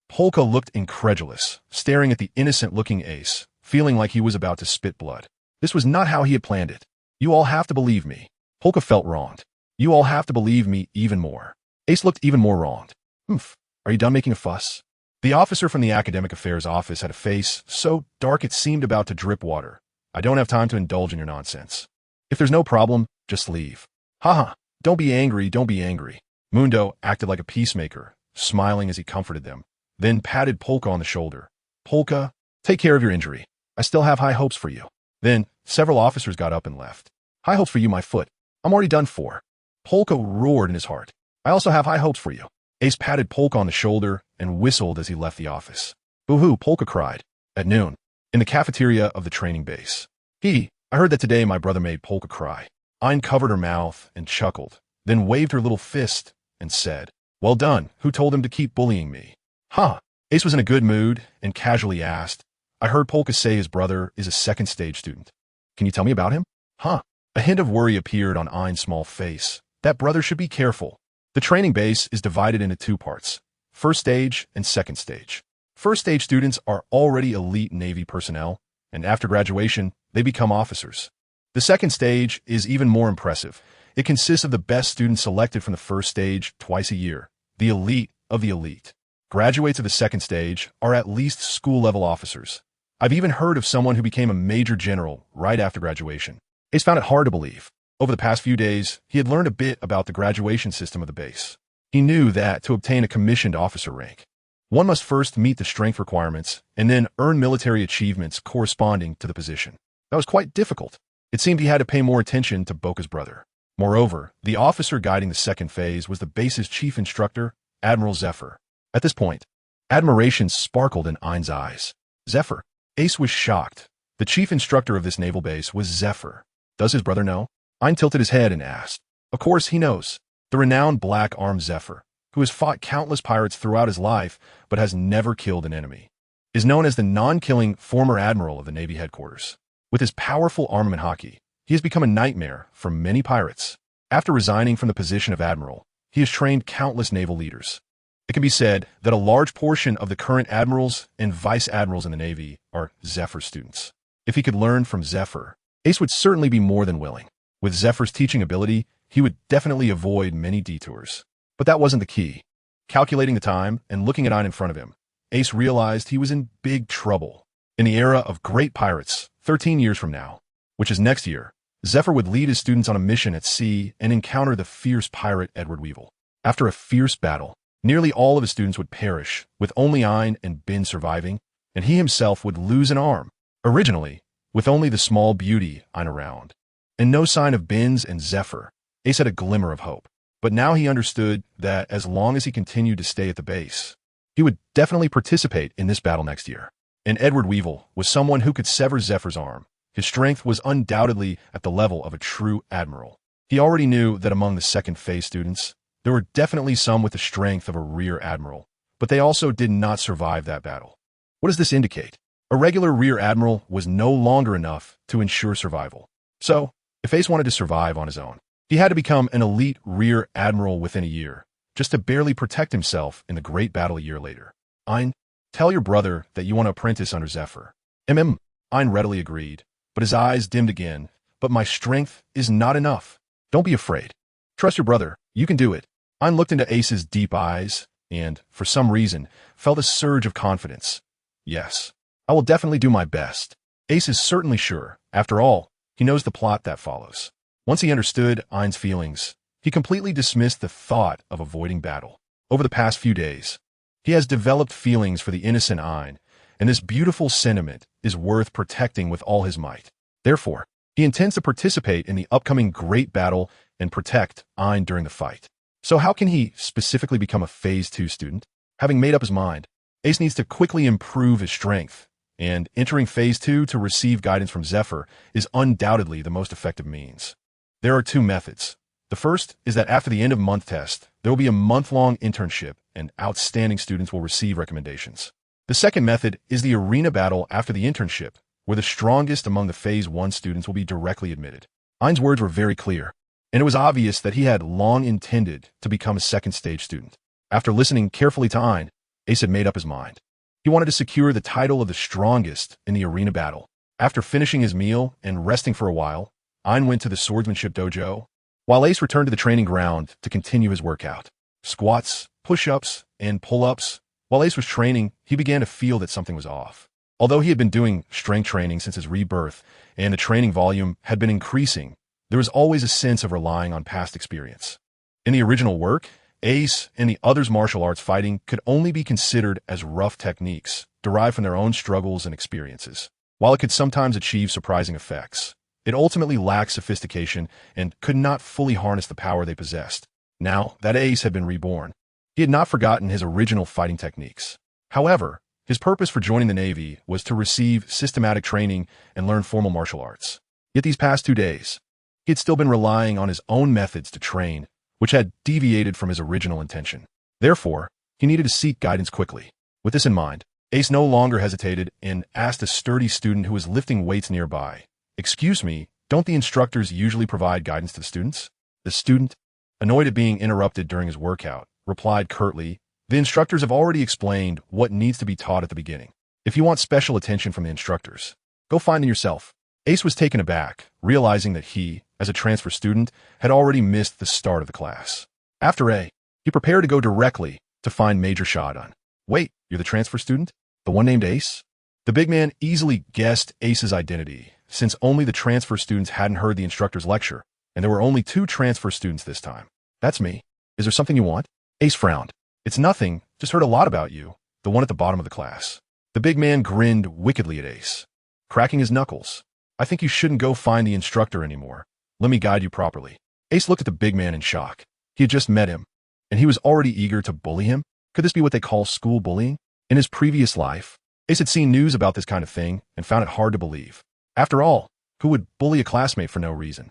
S1: Polka looked incredulous, staring at the innocent-looking Ace, feeling like he was about to spit blood. This was not how he had planned it. "You all have to believe me." Polka felt wronged. "You all have to believe me even more." Ace looked even more wronged. "Humph, are you done making a fuss?" The officer from the Academic Affairs office had a face so dark it seemed about to drip water. "I don't have time to indulge in your nonsense. If there's no problem, just leave." "Haha, don't be angry, don't be angry." Mundo acted like a peacemaker, smiling as he comforted them, then patted Polka on the shoulder. "Polka, take care of your injury. I still have high hopes for you." Then, several officers got up and left. "High hopes for you, my foot. I'm already done for." Polka roared in his heart. "I also have high hopes for you." Ace patted Polka on the shoulder and whistled as he left the office. "Boo-hoo," Polka cried. At noon, in the cafeteria of the training base. I heard that today my brother made Polka cry." Ayn covered her mouth and chuckled, then waved her little fist and said, "Well done, who told him to keep bullying me?" "Huh." Ace was in a good mood and casually asked, "I heard Polka say his brother is a second stage student. Can you tell me about him?" "Huh." A hint of worry appeared on Ayn's small face. That brother should be careful. The training base is divided into two parts, first stage and second stage. First stage students are already elite Navy personnel, and after graduation, they become officers. The second stage is even more impressive. It consists of the best students selected from the first stage twice a year, the elite of the elite. Graduates of the second stage are at least school-level officers. I've even heard of someone who became a major general right after graduation. Ace found it hard to believe. Over the past few days, he had learned a bit about the graduation system of the base. He knew that to obtain a commissioned officer rank, one must first meet the strength requirements and then earn military achievements corresponding to the position. That was quite difficult. It seemed he had to pay more attention to Boca's brother. Moreover, the officer guiding the second phase was the base's chief instructor, Admiral Zephyr. At this point, admiration sparkled in Ayn's eyes. "Zephyr?" Ace was shocked. The chief instructor of this naval base was Zephyr. Does his brother know? Ayn tilted his head and asked. Of course he knows. The renowned black-armed Zephyr, who has fought countless pirates throughout his life but has never killed an enemy, is known as the non-killing former admiral of the Navy headquarters. With his powerful armament hockey, he has become a nightmare for many pirates. After resigning from the position of admiral, he has trained countless naval leaders. It can be said that a large portion of the current admirals and vice admirals in the Navy are Zephyr students. If he could learn from Zephyr, Ace would certainly be more than willing. With Zephyr's teaching ability, he would definitely avoid many detours. But that wasn't the key. Calculating the time and looking at Ayn in front of him, Ace realized he was in big trouble. In the era of great pirates, 13 years from now, which is next year, Zephyr would lead his students on a mission at sea and encounter the fierce pirate Edward Weevil. After a fierce battle, nearly all of his students would perish, with only Ayn and Ben surviving, and he himself would lose an arm. Originally, with only the small beauty Ayn around, and no sign of Ben's and Zephyr, Ace had a glimmer of hope. But now he understood that as long as he continued to stay at the base, he would definitely participate in this battle next year. And Edward Weevil was someone who could sever Zephyr's arm. His strength was undoubtedly at the level of a true admiral. He already knew that among the second phase students, there were definitely some with the strength of a rear admiral, but they also did not survive that battle. What does this indicate? A regular rear admiral was no longer enough to ensure survival. So, if Ace wanted to survive on his own, he had to become an elite rear admiral within a year, just to barely protect himself in the great battle a year later. Ayn, tell your brother that you want to apprentice under Zephyr. Ayn readily agreed, but his eyes dimmed again. But my strength is not enough. Don't be afraid. Trust your brother. You can do it. Ayn looked into Ace's deep eyes and, for some reason, felt a surge of confidence. Yes, I will definitely do my best. Ace is certainly sure. After all, he knows the plot that follows. Once he understood Ayn's feelings, he completely dismissed the thought of avoiding battle. Over the past few days, he has developed feelings for the innocent Ayn, and this beautiful sentiment is worth protecting with all his might. Therefore, he intends to participate in the upcoming great battle and protect Ein during the fight. So how can he specifically become a Phase 2 student? Having made up his mind, Ace needs to quickly improve his strength, and entering Phase 2 to receive guidance from Zephyr is undoubtedly the most effective means. There are two methods. The first is that after the end of month test, there will be a month-long internship and outstanding students will receive recommendations. The second method is the arena battle after the internship, where the strongest among the Phase 1 students will be directly admitted. Ein's words were very clear, and it was obvious that he had long intended to become a second-stage student. After listening carefully to Ein, Ace had made up his mind. He wanted to secure the title of the strongest in the arena battle. After finishing his meal and resting for a while, Ein went to the swordsmanship dojo, while Ace returned to the training ground to continue his workout. Squats, push-ups, and pull-ups. While Ace was training, he began to feel that something was off. Although he had been doing strength training since his rebirth, and the training volume had been increasing, there was always a sense of relying on past experience. In the original work, Ace and the others' martial arts fighting could only be considered as rough techniques, derived from their own struggles and experiences. While it could sometimes achieve surprising effects, it ultimately lacked sophistication and could not fully harness the power they possessed. Now that Ace had been reborn, he had not forgotten his original fighting techniques. However, his purpose for joining the Navy was to receive systematic training and learn formal martial arts. Yet these past 2 days, he had still been relying on his own methods to train, which had deviated from his original intention. Therefore, he needed to seek guidance quickly. With this in mind, Ace no longer hesitated and asked a sturdy student who was lifting weights nearby, "Excuse me, don't the instructors usually provide guidance to the students?" The student, annoyed at being interrupted during his workout, replied curtly, "The instructors have already explained what needs to be taught at the beginning. If you want special attention from the instructors, go find it yourself." Ace was taken aback, realizing that he, as a transfer student, had already missed the start of the class. He prepared to go directly to find Major Shadun. "Wait, you're the transfer student? The one named Ace?" The big man easily guessed Ace's identity, since only the transfer students hadn't heard the instructor's lecture, and there were only 2 transfer students this time. "That's me. Is there something you want?" Ace frowned. "It's nothing, just heard a lot about you, the one at the bottom of the class." The big man grinned wickedly at Ace, cracking his knuckles. "I think you shouldn't go find the instructor anymore. Let me guide you properly." Ace looked at the big man in shock. He had just met him, and he was already eager to bully him? Could this be what they call school bullying? In his previous life, Ace had seen news about this kind of thing and found it hard to believe. After all, who would bully a classmate for no reason?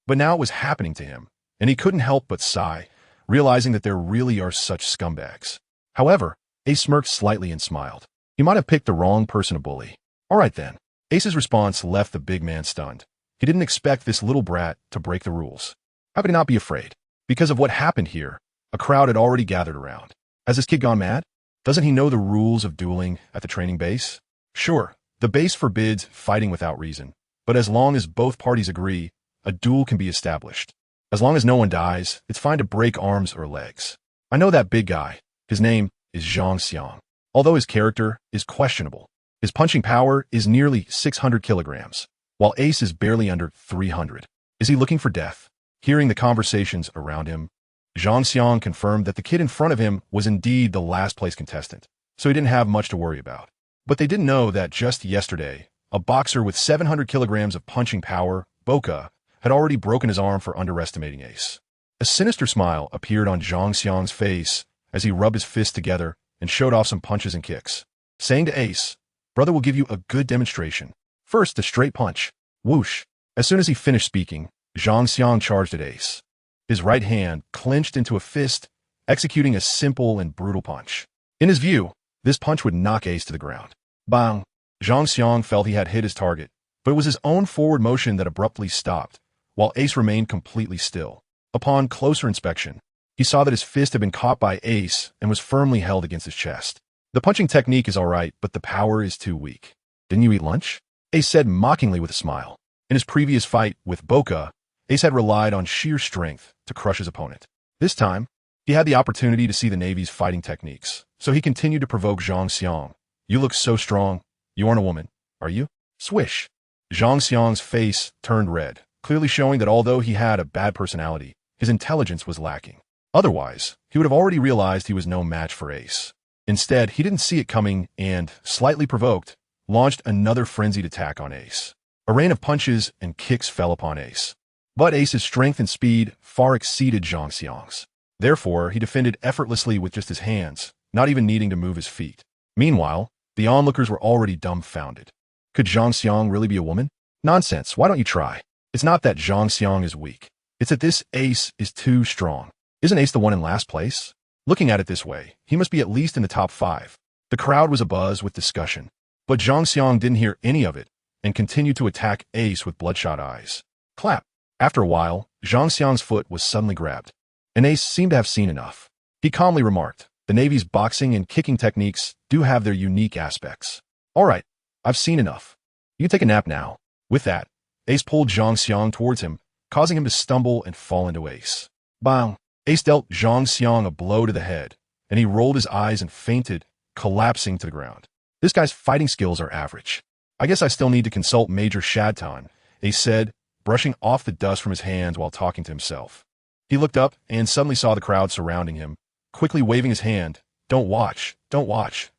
S1: But now it was happening to him, and he couldn't help but sigh, realizing that there really are such scumbags. However, Ace smirked slightly and smiled. He might have picked the wrong person to bully. All right then. Ace's response left the big man stunned. He didn't expect this little brat to break the rules. How could he not be afraid? Because of what happened here, a crowd had already gathered around. Has this kid gone mad? Doesn't he know the rules of dueling at the training base? Sure, the base forbids fighting without reason, but as long as both parties agree, a duel can be established. As long as no one dies, it's fine to break arms or legs. I know that big guy. His name is Zhang Xiang. Although his character is questionable, his punching power is nearly 600 kilograms, while Ace is barely under 300. Is he looking for death? Hearing the conversations around him, Zhang Xiang confirmed that the kid in front of him was indeed the last place contestant, so he didn't have much to worry about. But they didn't know that just yesterday, a boxer with 700 kilograms of punching power, Boca, had already broken his arm for underestimating Ace. A sinister smile appeared on Zhang Xiang's face as he rubbed his fists together and showed off some punches and kicks, saying to Ace, "Brother will give you a good demonstration. First, a straight punch." Whoosh. As soon as he finished speaking, Zhang Xiang charged at Ace. His right hand clenched into a fist, executing a simple and brutal punch. In his view, this punch would knock Ace to the ground. Bang! Zhang Xiang felt he had hit his target, but it was his own forward motion that abruptly stopped, while Ace remained completely still. Upon closer inspection, he saw that his fist had been caught by Ace and was firmly held against his chest. The punching technique is alright, but the power is too weak. "Didn't you eat lunch?" Ace said mockingly with a smile. In his previous fight with Boca, Ace had relied on sheer strength to crush his opponent. This time, he had the opportunity to see the Navy's fighting techniques, so he continued to provoke Zhang Xiang. "You look so strong. You aren't a woman, are you?" Swish. Zhang Xiang's face turned red, clearly showing that although he had a bad personality, his intelligence was lacking. Otherwise, he would have already realized he was no match for Ace. Instead, he didn't see it coming and, slightly provoked, launched another frenzied attack on Ace. A rain of punches and kicks fell upon Ace. But Ace's strength and speed far exceeded Zhang Xiang's. Therefore, he defended effortlessly with just his hands, not even needing to move his feet. Meanwhile, the onlookers were already dumbfounded. Could Zhang Xiang really be a woman? Nonsense, why don't you try? It's not that Zhang Xiang is weak. It's that this Ace is too strong. Isn't Ace the one in last place? Looking at it this way, he must be at least in the top 5. The crowd was abuzz with discussion. But Zhang Xiang didn't hear any of it and continued to attack Ace with bloodshot eyes. Clap. After a while, Zhang Xiang's foot was suddenly grabbed, and Ace seemed to have seen enough. He calmly remarked, "The Navy's boxing and kicking techniques do have their unique aspects. All right, I've seen enough. You can take a nap now." With that, Ace pulled Zhang Xiang towards him, causing him to stumble and fall into Ace. Bang! Ace dealt Zhang Xiang a blow to the head, and he rolled his eyes and fainted, collapsing to the ground. This guy's fighting skills are average. I guess I still need to consult Major Shadton, Ace said, brushing off the dust from his hands while talking to himself. He looked up and suddenly saw the crowd surrounding him, quickly waving his hand. Don't watch.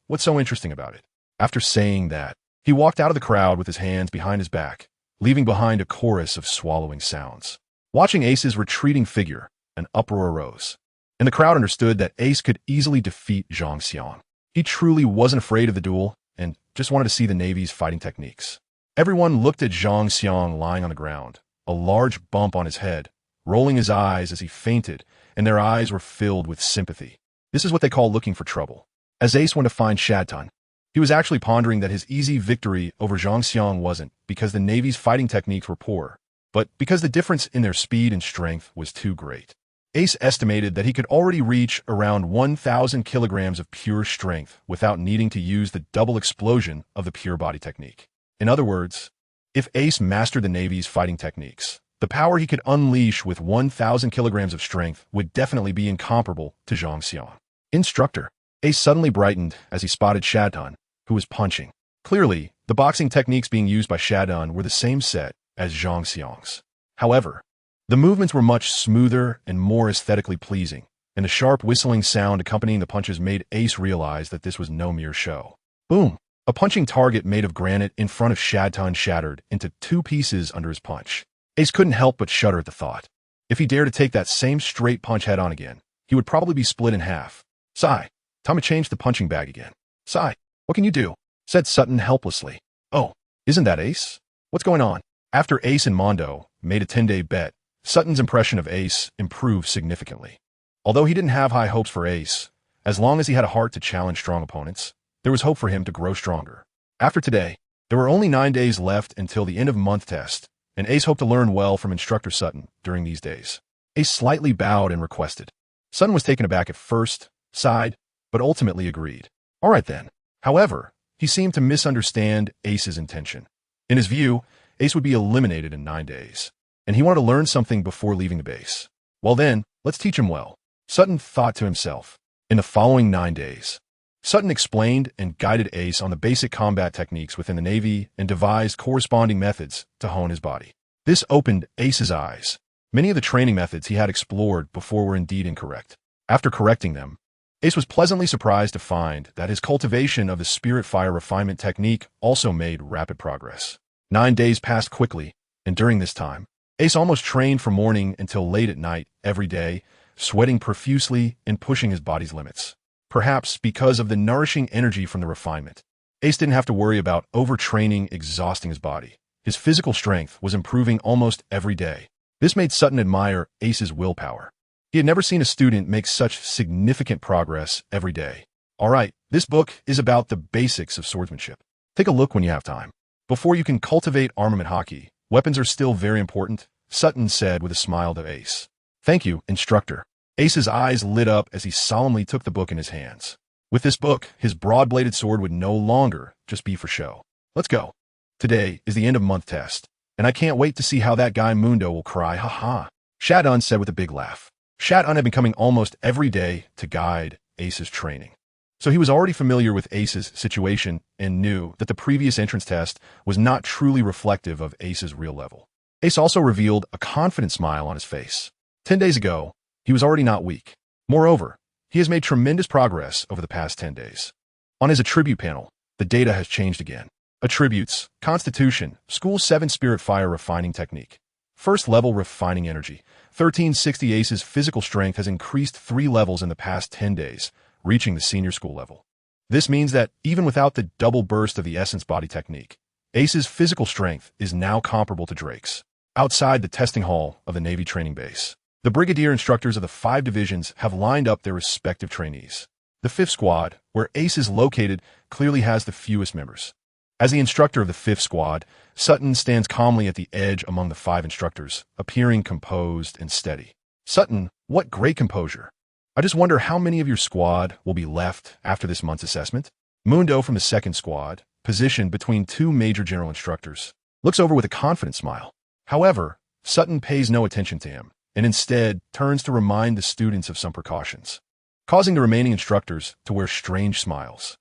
S1: What's so interesting about it?" After saying that, he walked out of the crowd with his hands behind his back, leaving behind a chorus of swallowing sounds. Watching Ace's retreating figure, an uproar arose, and the crowd understood that Ace could easily defeat Zhang Xiang. He truly wasn't afraid of the duel and just wanted to see the Navy's fighting techniques. Everyone looked at Zhang Xiang lying on the ground, a large bump on his head, rolling his eyes as he fainted, and their eyes were filled with sympathy. This is what they call looking for trouble. As Ace went to find Shadton, he was actually pondering that his easy victory over Zhang Xiang wasn't because the Navy's fighting techniques were poor, but because the difference in their speed and strength was too great. Ace estimated that he could already reach around 1,000 kilograms of pure strength without needing to use the double explosion of the pure body technique. In other words, if Ace mastered the Navy's fighting techniques, the power he could unleash with 1,000 kilograms of strength would definitely be incomparable to Zhang Xiang. Instructor. Ace suddenly brightened as he spotted Shadton, who was punching. Clearly, the boxing techniques being used by Shadton were the same set as Zhang Xiang's. However, the movements were much smoother and more aesthetically pleasing, and the sharp whistling sound accompanying the punches made Ace realize that this was no mere show. Boom! A punching target made of granite in front of Shadton shattered into 2 pieces under his punch. Ace couldn't help but shudder at the thought. If he dared to take that same straight punch head-on again, he would probably be split in half. "Sigh, time to change the punching bag again." "Sigh, what can you do?" said Sutton helplessly. "Oh, isn't that Ace? What's going on?" After Ace and Mondo made a 10-day bet, Sutton's impression of Ace improved significantly. Although he didn't have high hopes for Ace, as long as he had a heart to challenge strong opponents, there was hope for him to grow stronger. After today, there were only 9 days left until the end-of-month test, and Ace hoped to learn well from Instructor Sutton during these days. Ace slightly bowed and requested. Sutton was taken aback at first, sighed, but ultimately agreed. All right then. However, he seemed to misunderstand Ace's intention. In his view, Ace would be eliminated in 9 days, and he wanted to learn something before leaving the base. Well then, let's teach him well, Sutton thought to himself. In the following 9 days, Sutton explained and guided Ace on the basic combat techniques within the Navy and devised corresponding methods to hone his body. This opened Ace's eyes. Many of the training methods he had explored before were indeed incorrect. After correcting them, Ace was pleasantly surprised to find that his cultivation of the Spirit Fire refinement technique also made rapid progress. 9 days passed quickly, and during this time, Ace almost trained from morning until late at night every day, sweating profusely and pushing his body's limits. Perhaps because of the nourishing energy from the refinement, Ace didn't have to worry about overtraining exhausting his body. His physical strength was improving almost every day. This made Sutton admire Ace's willpower. He had never seen a student make such significant progress every day. All right, this book is about the basics of swordsmanship. Take a look when you have time. Before you can cultivate armament hockey, weapons are still very important, Sutton said with a smile to Ace. Thank you, instructor. Ace's eyes lit up as he solemnly took the book in his hands. With this book, his broad-bladed sword would no longer just be for show. Let's go. Today is the end-of-month test, and I can't wait to see how that guy Mundo will cry, ha-ha. Shadton said with a big laugh. Shadton had been coming almost every day to guide Ace's training. So he was already familiar with Ace's situation and knew that the previous entrance test was not truly reflective of Ace's real level. Ace also revealed a confident smile on his face. 10 days ago, he was already not weak. Moreover, He has made tremendous progress over the past 10 days. On his attribute panel, the data has changed again. Attributes: Constitution, School 7 Spirit Fire Refining Technique. First level Refining Energy. 1360 Ace's physical strength has increased 3 levels in the past 10 days, reaching the senior school level. This means that even without the double burst of the Essence Body technique, Ace's physical strength is now comparable to Drake's. Outside the testing hall of the Navy training base, the brigadier instructors of the 5 divisions have lined up their respective trainees. The 5th squad, where Ace is located, clearly has the fewest members. As the instructor of the 5th squad, Sutton stands calmly at the edge among the 5 instructors, appearing composed and steady. Sutton, what great composure. I just wonder how many of your squad will be left after this month's assessment? Mundo from the 2nd squad, positioned between 2 major general instructors, looks over with a confident smile. However, Sutton pays no attention to him, and instead turns to remind the students of some precautions, causing the remaining instructors to wear strange smiles.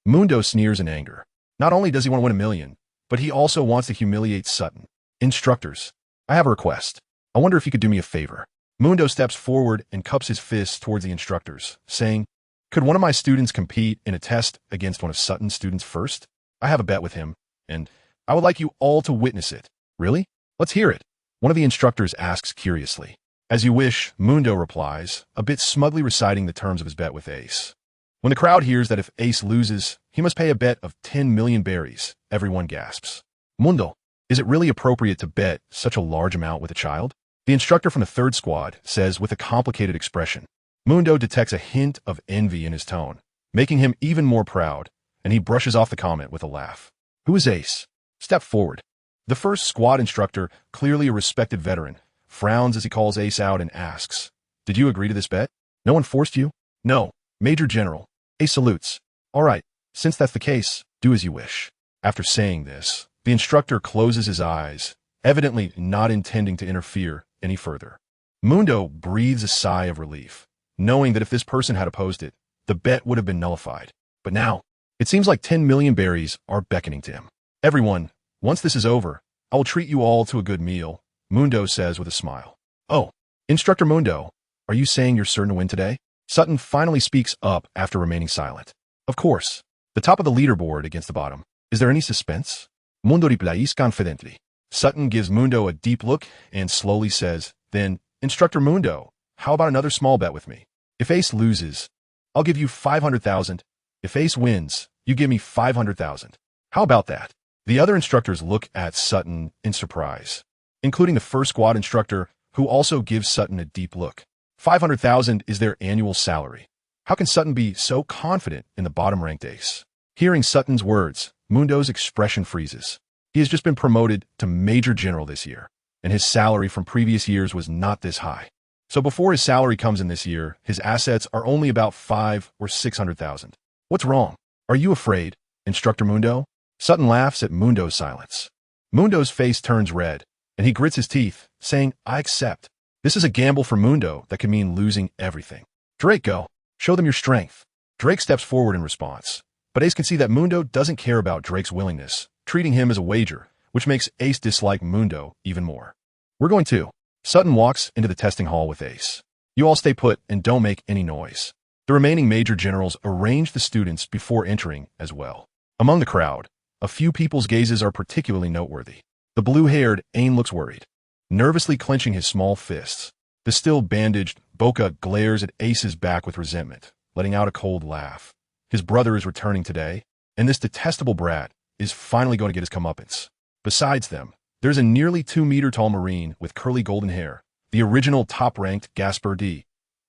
S1: Mundo sneers in anger. Not only does he want to win $1 million, but he also wants to humiliate Sutton. Instructors, I have a request. I wonder if you could do me a favor. Mundo steps forward and cups his fists towards the instructors, saying, could one of my students compete in a test against one of Sutton's students first? I have a bet with him, and I would like you all to witness it. Really? Let's hear it. One of the instructors asks curiously. As you wish, Mundo replies, a bit smugly reciting the terms of his bet with Ace. When the crowd hears that if Ace loses, he must pay a bet of 10 million berries, everyone gasps. Mundo, is it really appropriate to bet such a large amount with a child? The instructor from the 3rd squad says with a complicated expression. Mundo detects a hint of envy in his tone, making him even more proud, and he brushes off the comment with a laugh. Who is Ace? Step forward. The 1st squad instructor, clearly a respected veteran, frowns as he calls Ace out and asks, did you agree to this bet? No one forced you? No, Major General. Ace salutes. All right, since that's the case, do as you wish. After saying this, the instructor closes his eyes, evidently not intending to interfere any further. Mundo breathes a sigh of relief, knowing that if this person had opposed it, the bet would have been nullified. But now, it seems like 10 million berries are beckoning to him. Everyone, once this is over, I will treat you all to a good meal, Mundo says with a smile. Oh, Instructor Mundo, are you saying you're certain to win today? Sutton finally speaks up after remaining silent. Of course. The top of the leaderboard against the bottom. Is there any suspense? Mundo replies confidently. Sutton gives Mundo a deep look and slowly says, then, Instructor Mundo, how about another small bet with me? If Ace loses, I'll give you 500,000. If Ace wins, you give me 500,000. How about that? The other instructors look at Sutton in surprise, including the 1st squad instructor, who also gives Sutton a deep look. 500,000 is their annual salary. How can Sutton be so confident in the bottom-ranked Ace? Hearing Sutton's words, Mundo's expression freezes. He has just been promoted to Major General this year, and his salary from previous years was not this high. So before his salary comes in this year, his assets are only about 5 or 600,000. What's wrong? Are you afraid, Instructor Mundo? Sutton laughs at Mundo's silence. Mundo's face turns red, and he grits his teeth, saying, I accept. This is a gamble for Mundo that could mean losing everything. Drake, go. Show them your strength. Drake steps forward in response, but Ace can see that Mundo doesn't care about Drake's willingness, treating him as a wager, which makes Ace dislike Mundo even more. We're going to. Sutton walks into the testing hall with Ace. You all stay put and don't make any noise. The remaining major generals arrange the students before entering as well. Among the crowd, a few people's gazes are particularly noteworthy. The blue-haired Ain looks worried, nervously clenching his small fists. The still bandaged Boca glares at Ace's back with resentment, letting out a cold laugh. His brother is returning today, and this detestable brat is finally going to get his comeuppance. Besides them, there's a nearly 2-meter-tall Marine with curly golden hair, the original top-ranked Gasper D.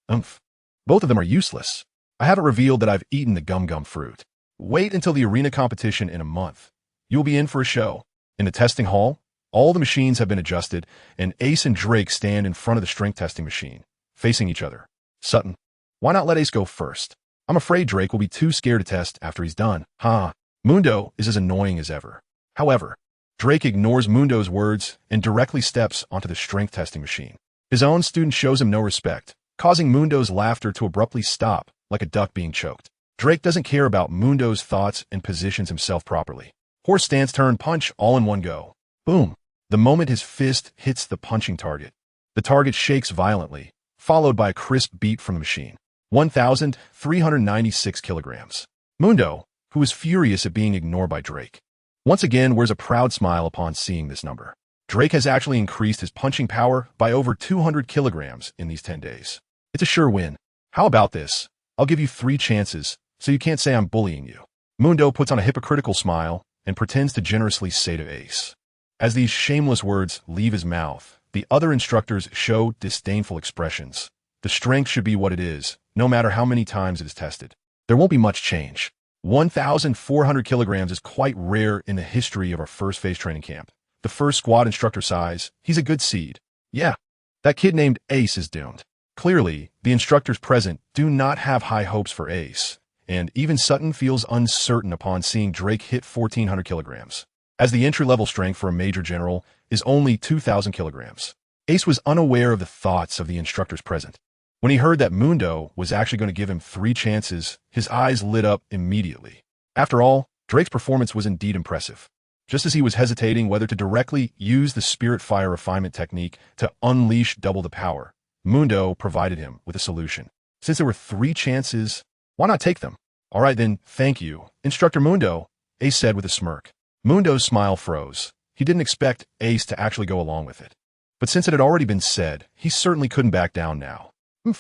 S1: Both of them are useless. I haven't revealed that I've eaten the gum-gum fruit. Wait until the arena competition in a month. You'll be in for a show. In the testing hall, all the machines have been adjusted, and Ace and Drake stand in front of the strength testing machine, facing each other. Sutton, why not let Ace go first? I'm afraid Drake will be too scared to test after he's done. Mundo is as annoying as ever. However, Drake ignores Mundo's words and directly steps onto the strength testing machine. His own student shows him no respect, causing Mundo's laughter to abruptly stop, like a duck being choked. Drake doesn't care about Mundo's thoughts and positions himself properly. Horse stance turn punch all in one go. Boom. The moment his fist hits the punching target, the target shakes violently, followed by a crisp beat from the machine. 1,396 kilograms. Mundo, who was furious at being ignored by Drake, once again wears a proud smile upon seeing this number. Drake has actually increased his punching power by over 200 kilograms in these 10 days. It's a sure win. How about this? I'll give you 3 chances, so you can't say I'm bullying you. Mundo puts on a hypocritical smile and pretends to generously say to Ace. As these shameless words leave his mouth, the other instructors show disdainful expressions. The strength should be what it is, no matter how many times it is tested. There won't be much change. 1,400 kilograms is quite rare in the history of our first phase training camp. The first squad instructor size, he's a good seed. Yeah, that kid named Ace is doomed. Clearly, the instructors present do not have high hopes for Ace, and even Sutton feels uncertain upon seeing Drake hit 1,400 kilograms, as the entry-level strength for a major general is only 2,000 kilograms. Ace was unaware of the thoughts of the instructors present. When he heard that Mundo was actually going to give him 3 chances, his eyes lit up immediately. After all, Drake's performance was indeed impressive. Just as he was hesitating whether to directly use the Spirit Fire refinement technique to unleash double the power, Mundo provided him with a solution. Since there were 3 chances, why not take them? All right then, thank you, Instructor Mundo, Ace said with a smirk. Mundo's smile froze. He didn't expect Ace to actually go along with it. But since it had already been said, he certainly couldn't back down now.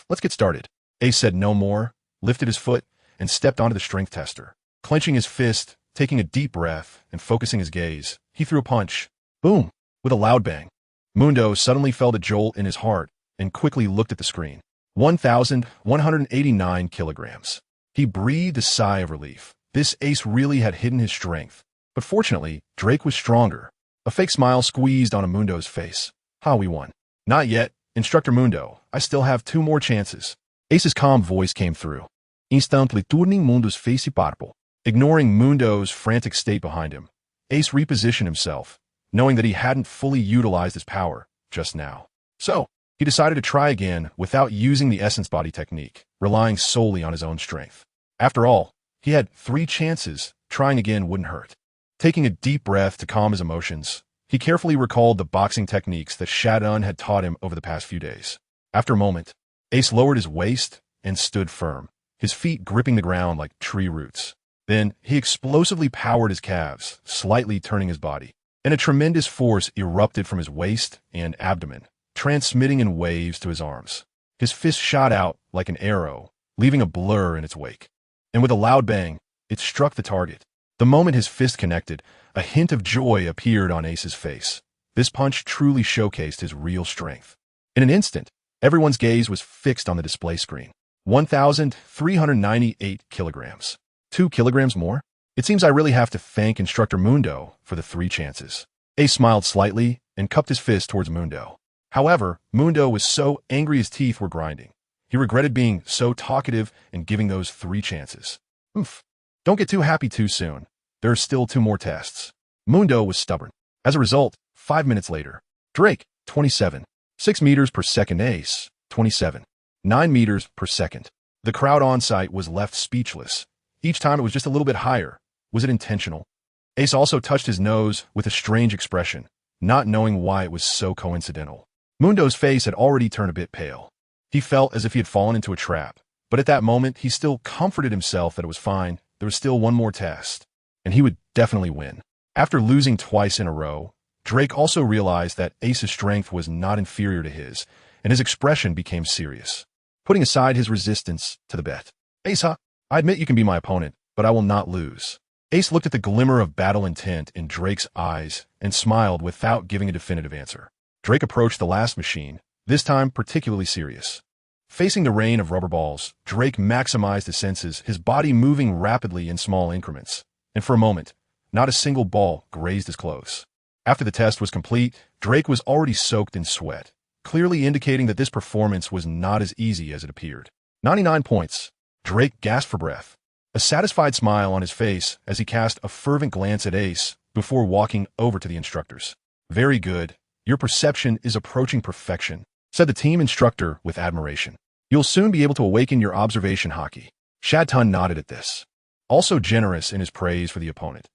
S1: Let's get started. Ace said no more, lifted his foot, and stepped onto the strength tester. Clenching his fist, taking a deep breath, and focusing his gaze, he threw a punch. Boom! With a loud bang. Mundo suddenly felt a jolt in his heart and quickly looked at the screen. 1,189 kilograms. He breathed a sigh of relief. This Ace really had hidden his strength. But fortunately, Drake was stronger. A fake smile squeezed on Mundo's face. We won. Not yet, Instructor Mundo. I still have 2 more chances. Ace's calm voice came through. Instantly turning Mundo's face purple. Ignoring Mundo's frantic state behind him, Ace repositioned himself, knowing that he hadn't fully utilized his power just now. So, he decided to try again without using the Essence Body technique, relying solely on his own strength. After all, he had 3 chances. Trying again wouldn't hurt. Taking a deep breath to calm his emotions, he carefully recalled the boxing techniques that Shadun had taught him over the past few days. After a moment, Ace lowered his waist and stood firm, his feet gripping the ground like tree roots. Then, he explosively powered his calves, slightly turning his body, and a tremendous force erupted from his waist and abdomen, transmitting in waves to his arms. His fist shot out like an arrow, leaving a blur in its wake. And with a loud bang, it struck the target. The moment his fist connected, a hint of joy appeared on Ace's face. This punch truly showcased his real strength. In an instant, everyone's gaze was fixed on the display screen. 1,398 kilograms. 2 kilograms more? It seems I really have to thank Instructor Mundo for the 3 chances. Ace smiled slightly and cupped his fist towards Mundo. However, Mundo was so angry his teeth were grinding. He regretted being so talkative and giving those 3 chances. Don't get too happy too soon. There are still 2 more tests. Mundo was stubborn. As a result, 5 minutes later, Drake, 27. 6 meters per second. Ace, 27. 9 meters per second. The crowd on site was left speechless. Each time it was just a little bit higher. Was it intentional? Ace also touched his nose with a strange expression, not knowing why it was so coincidental. Mundo's face had already turned a bit pale. He felt as if he had fallen into a trap, but at that moment he still comforted himself that it was fine. There was still 1 more test, and he would definitely win. After losing twice in a row, Drake also realized that Ace's strength was not inferior to his, and his expression became serious, putting aside his resistance to the bet. Ace, I admit you can be my opponent, but I will not lose. Ace looked at the glimmer of battle intent in Drake's eyes and smiled without giving a definitive answer. Drake approached the last machine, this time particularly serious. Facing the rain of rubber balls, Drake maximized his senses, his body moving rapidly in small increments. And for a moment, not a single ball grazed his clothes. After the test was complete, Drake was already soaked in sweat, clearly indicating that this performance was not as easy as it appeared. 99 points. Drake gasped for breath, a satisfied smile on his face as he cast a fervent glance at Ace before walking over to the instructors. Very good. Your perception is approaching perfection, said the team instructor with admiration. You'll soon be able to awaken your observation haki. Shadun nodded at this, also generous in his praise for the opponent.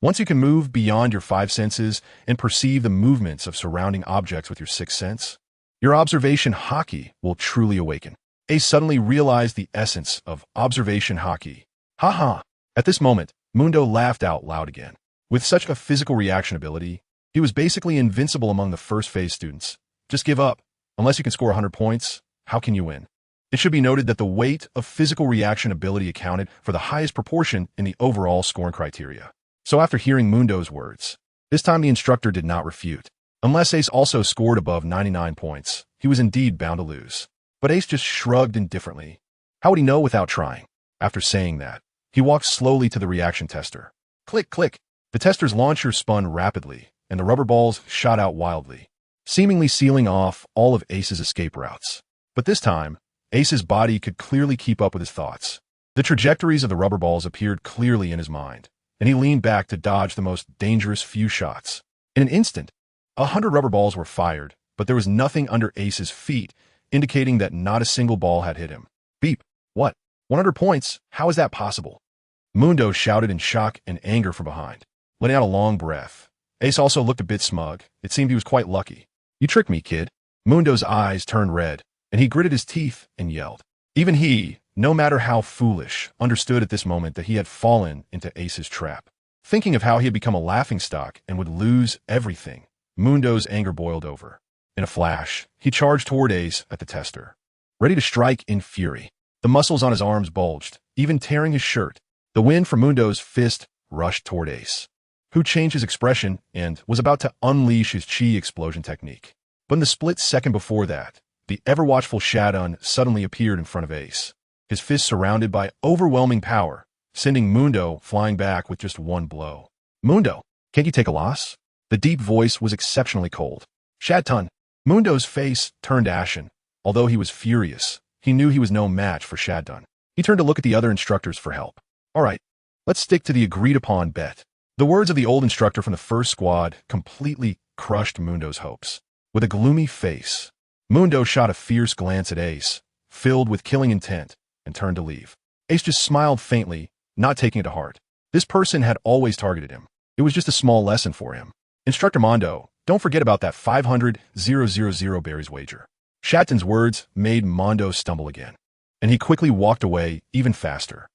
S1: Once you can move beyond your 5 senses and perceive the movements of surrounding objects with your 6th sense, your observation haki will truly awaken. Ace suddenly realized the essence of observation hockey. Ha ha! At this moment, Mundo laughed out loud again. With such a physical reaction ability, he was basically invincible among the first phase students. Just give up. Unless you can score 100 points, how can you win? It should be noted that the weight of physical reaction ability accounted for the highest proportion in the overall scoring criteria. So after hearing Mundo's words, this time the instructor did not refute. Unless Ace also scored above 99 points, he was indeed bound to lose. But Ace just shrugged indifferently. How would he know without trying? After saying that, he walked slowly to the reaction tester. Click, click. The tester's launcher spun rapidly, and the rubber balls shot out wildly, seemingly sealing off all of Ace's escape routes. But this time, Ace's body could clearly keep up with his thoughts. The trajectories of the rubber balls appeared clearly in his mind, and he leaned back to dodge the most dangerous few shots. In an instant, 100 rubber balls were fired, but there was nothing under Ace's feet, indicating that not a single ball had hit him. Beep. What? 100 points? How is that possible? Mundo shouted in shock and anger from behind, letting out a long breath. Ace also looked a bit smug. It seemed he was quite lucky. You tricked me, kid. Mundo's eyes turned red, and he gritted his teeth and yelled. Even he, no matter how foolish, understood at this moment that he had fallen into Ace's trap. Thinking of how he had become a laughingstock and would lose everything, Mundo's anger boiled over. In a flash, he charged toward Ace at the tester, ready to strike in fury. The muscles on his arms bulged, even tearing his shirt. The wind from Mundo's fist rushed toward Ace, who changed his expression and was about to unleash his chi explosion technique. But in the split second before that, the ever-watchful Shadun suddenly appeared in front of Ace, his fist surrounded by overwhelming power, sending Mundo flying back with just one blow. Mundo, can't you take a loss? The deep voice was exceptionally cold. Shadun. Mundo's face turned ashen. Although he was furious, he knew he was no match for Shadun. He turned to look at the other instructors for help. All right, let's stick to the agreed-upon bet. The words of the old instructor from the first squad completely crushed Mundo's hopes. With a gloomy face, Mundo shot a fierce glance at Ace, filled with killing intent, and turned to leave. Ace just smiled faintly, not taking it to heart. This person had always targeted him. It was just a small lesson for him. Instructor Mondo, don't forget about that 500,000 berries wager. Shadun's words made Mondo stumble again, and he quickly walked away even faster.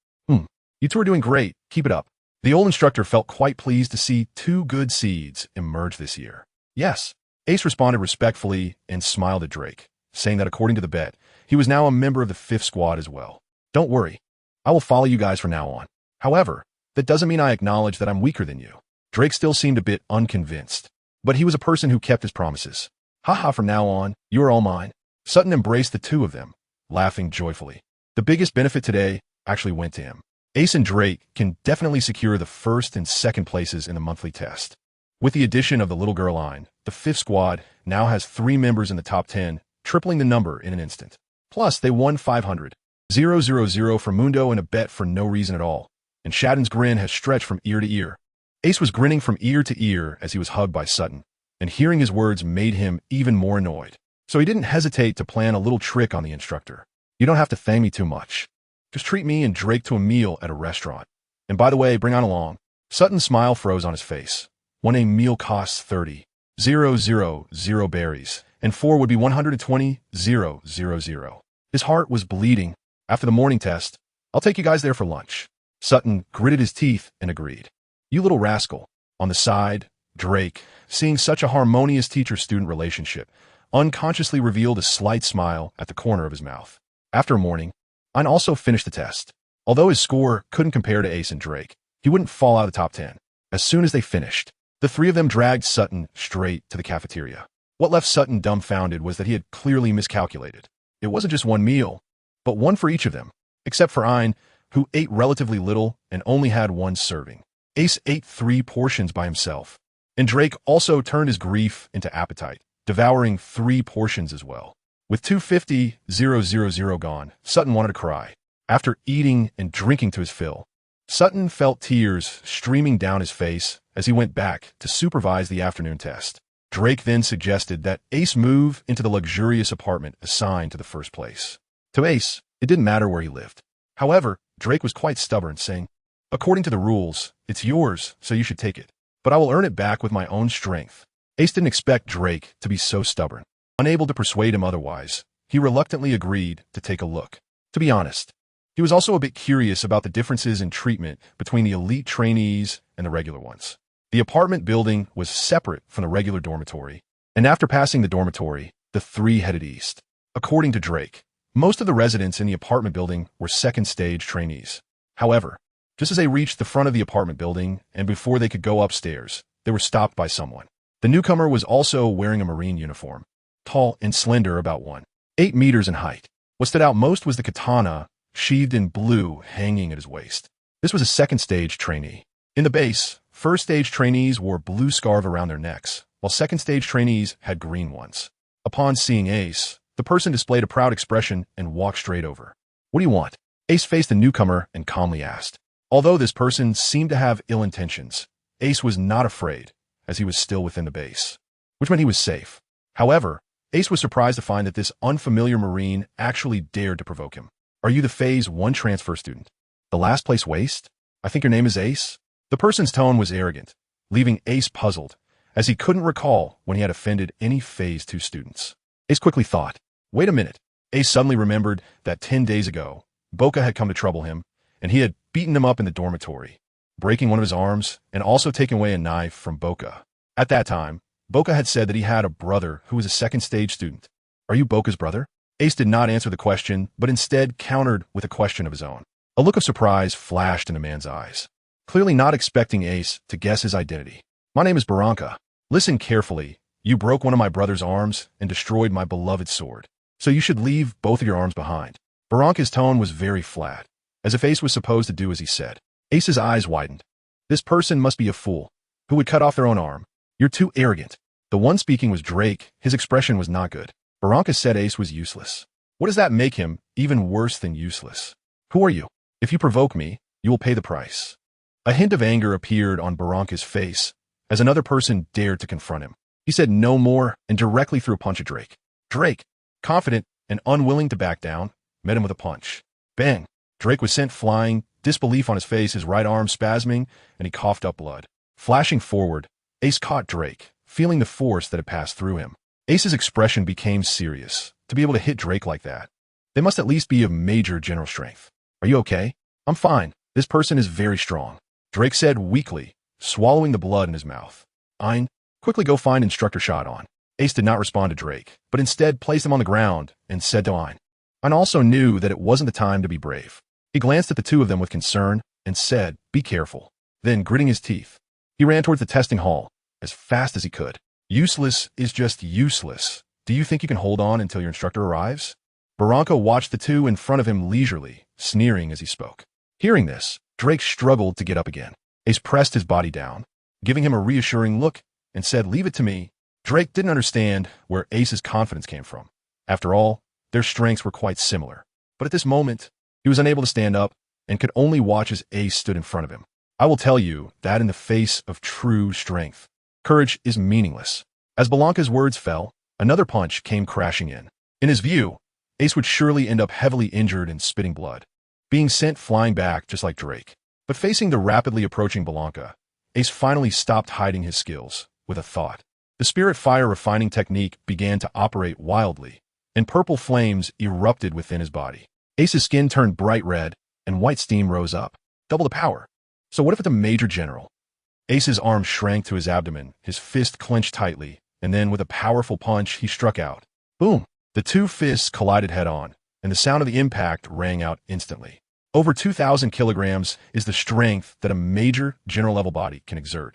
S1: You two are doing great. Keep it up. The old instructor felt quite pleased to see two good seeds emerge this year. Yes. Ace responded respectfully and smiled at Drake, saying that according to the bet, he was now a member of the 5th squad as well. Don't worry. I will follow you guys from now on. However, that doesn't mean I acknowledge that I'm weaker than you. Drake still seemed a bit unconvinced, but he was a person who kept his promises. Haha, from now on, you are all mine. Sutton embraced the two of them, laughing joyfully. The biggest benefit today actually went to him. Ace and Drake can definitely secure the 1st and 2nd places in the monthly test. With the addition of the little girl line, the 5th squad now has 3 members in the top 10, tripling the number in an instant. Plus, they won 500,000 for Mundo in a bet for no reason at all, and Shadun's grin has stretched from ear to ear. Ace was grinning from ear to ear as he was hugged by Sutton, and hearing his words made him even more annoyed. So he didn't hesitate to plan a little trick on the instructor. You don't have to thank me too much. Just treat me and Drake to a meal at a restaurant. And by the way, bring on along. Sutton's smile froze on his face. When a meal costs 30,000 berries, and 4 would be 120,000. His heart was bleeding. After the morning test, I'll take you guys there for lunch. Sutton gritted his teeth and agreed. You little rascal. On the side, Drake, seeing such a harmonious teacher-student relationship, unconsciously revealed a slight smile at the corner of his mouth. After morning, Ein also finished the test. Although his score couldn't compare to Ace and Drake, he wouldn't fall out of the top 10. As soon as they finished, the 3 of them dragged Sutton straight to the cafeteria. What left Sutton dumbfounded was that he had clearly miscalculated. It wasn't just one meal, but one for each of them, except for Ein, who ate relatively little and only had 1 serving. Ace ate 3 portions by himself, and Drake also turned his grief into appetite, devouring 3 portions as well. With 250,000 gone, Sutton wanted to cry. After eating and drinking to his fill, Sutton felt tears streaming down his face as he went back to supervise the afternoon test. Drake then suggested that Ace move into the luxurious apartment assigned to the 1st place. To Ace, it didn't matter where he lived. However, Drake was quite stubborn, saying, according to the rules, it's yours, so you should take it. But I will earn it back with my own strength. Ace didn't expect Drake to be so stubborn. Unable to persuade him otherwise, he reluctantly agreed to take a look. To be honest, he was also a bit curious about the differences in treatment between the elite trainees and the regular ones. The apartment building was separate from the regular dormitory, and after passing the dormitory, the three headed east. According to Drake, most of the residents in the apartment building were second-stage trainees. However, just as they reached the front of the apartment building and before they could go upstairs, they were stopped by someone. The newcomer was also wearing a Marine uniform, tall and slender, about 1.8 meters in height. What stood out most was the katana, sheathed in blue, hanging at his waist. This was a second-stage trainee. In the base, first-stage trainees wore blue scarves around their necks, while second-stage trainees had green ones. Upon seeing Ace, the person displayed a proud expression and walked straight over. "What do you want?" Ace faced the newcomer and calmly asked. Although this person seemed to have ill intentions, Ace was not afraid, as he was still within the base, which meant he was safe. However, Ace was surprised to find that this unfamiliar Marine actually dared to provoke him. "Are you the Phase 1 transfer student? The last place waste? I think your name is Ace?" The person's tone was arrogant, leaving Ace puzzled, as he couldn't recall when he had offended any Phase 2 students. Ace quickly thought, "Wait a minute." Ace suddenly remembered that 10 days ago, Boca had come to trouble him, and he had beaten him up in the dormitory, breaking one of his arms and also taking away a knife from Boca. At that time, Boca had said that he had a brother who was a second-stage student. "Are you Boca's brother?" Ace did not answer the question, but instead countered with a question of his own. A look of surprise flashed in the man's eyes, clearly not expecting Ace to guess his identity. "My name is Barranca. Listen carefully. You broke one of my brother's arms and destroyed my beloved sword, so you should leave both of your arms behind." Barranca's tone was very flat, as if Ace was supposed to do as he said. Ace's eyes widened. This person must be a fool, who would cut off their own arm. "You're too arrogant." The one speaking was Drake. His expression was not good. Barranca said Ace was useless. What does that make him even worse than useless? "Who are you? If you provoke me, you will pay the price." A hint of anger appeared on Barranca's face as another person dared to confront him. He said no more and directly threw a punch at Drake. Drake, confident and unwilling to back down, met him with a punch. Bang! Drake was sent flying, disbelief on his face, his right arm spasming, and he coughed up blood. Flashing forward, Ace caught Drake, feeling the force that had passed through him. Ace's expression became serious. To be able to hit Drake like that, they must at least be of major general strength. "Are you okay?" "I'm fine. This person is very strong," Drake said weakly, swallowing the blood in his mouth. "Ein, quickly go find Instructor Shadon." Ace did not respond to Drake, but instead placed him on the ground and said to Ein. Ein also knew that it wasn't the time to be brave. He glanced at the two of them with concern and said, "Be careful." Then, gritting his teeth, he ran towards the testing hall as fast as he could. "Useless is just useless. Do you think you can hold on until your instructor arrives?" Barranca watched the two in front of him leisurely, sneering as he spoke. Hearing this, Drake struggled to get up again. Ace pressed his body down, giving him a reassuring look, and said, "Leave it to me." Drake didn't understand where Ace's confidence came from. After all, their strengths were quite similar. But at this moment, he was unable to stand up and could only watch as Ace stood in front of him. I will tell you that in the face of true strength, courage is meaningless. As Barranca's words fell, another punch came crashing in. In his view, Ace would surely end up heavily injured and spitting blood, being sent flying back just like Drake. But facing the rapidly approaching Barranca, Ace finally stopped hiding his skills with a thought. The spirit fire refining technique began to operate wildly, and purple flames erupted within his body. Ace's skin turned bright red, and white steam rose up. Double the power. So what if it's a major general? Ace's arm shrank to his abdomen, his fist clenched tightly, and then with a powerful punch, he struck out. Boom! The two fists collided head-on, and the sound of the impact rang out instantly. Over 2,000 kilograms is the strength that a major general-level body can exert.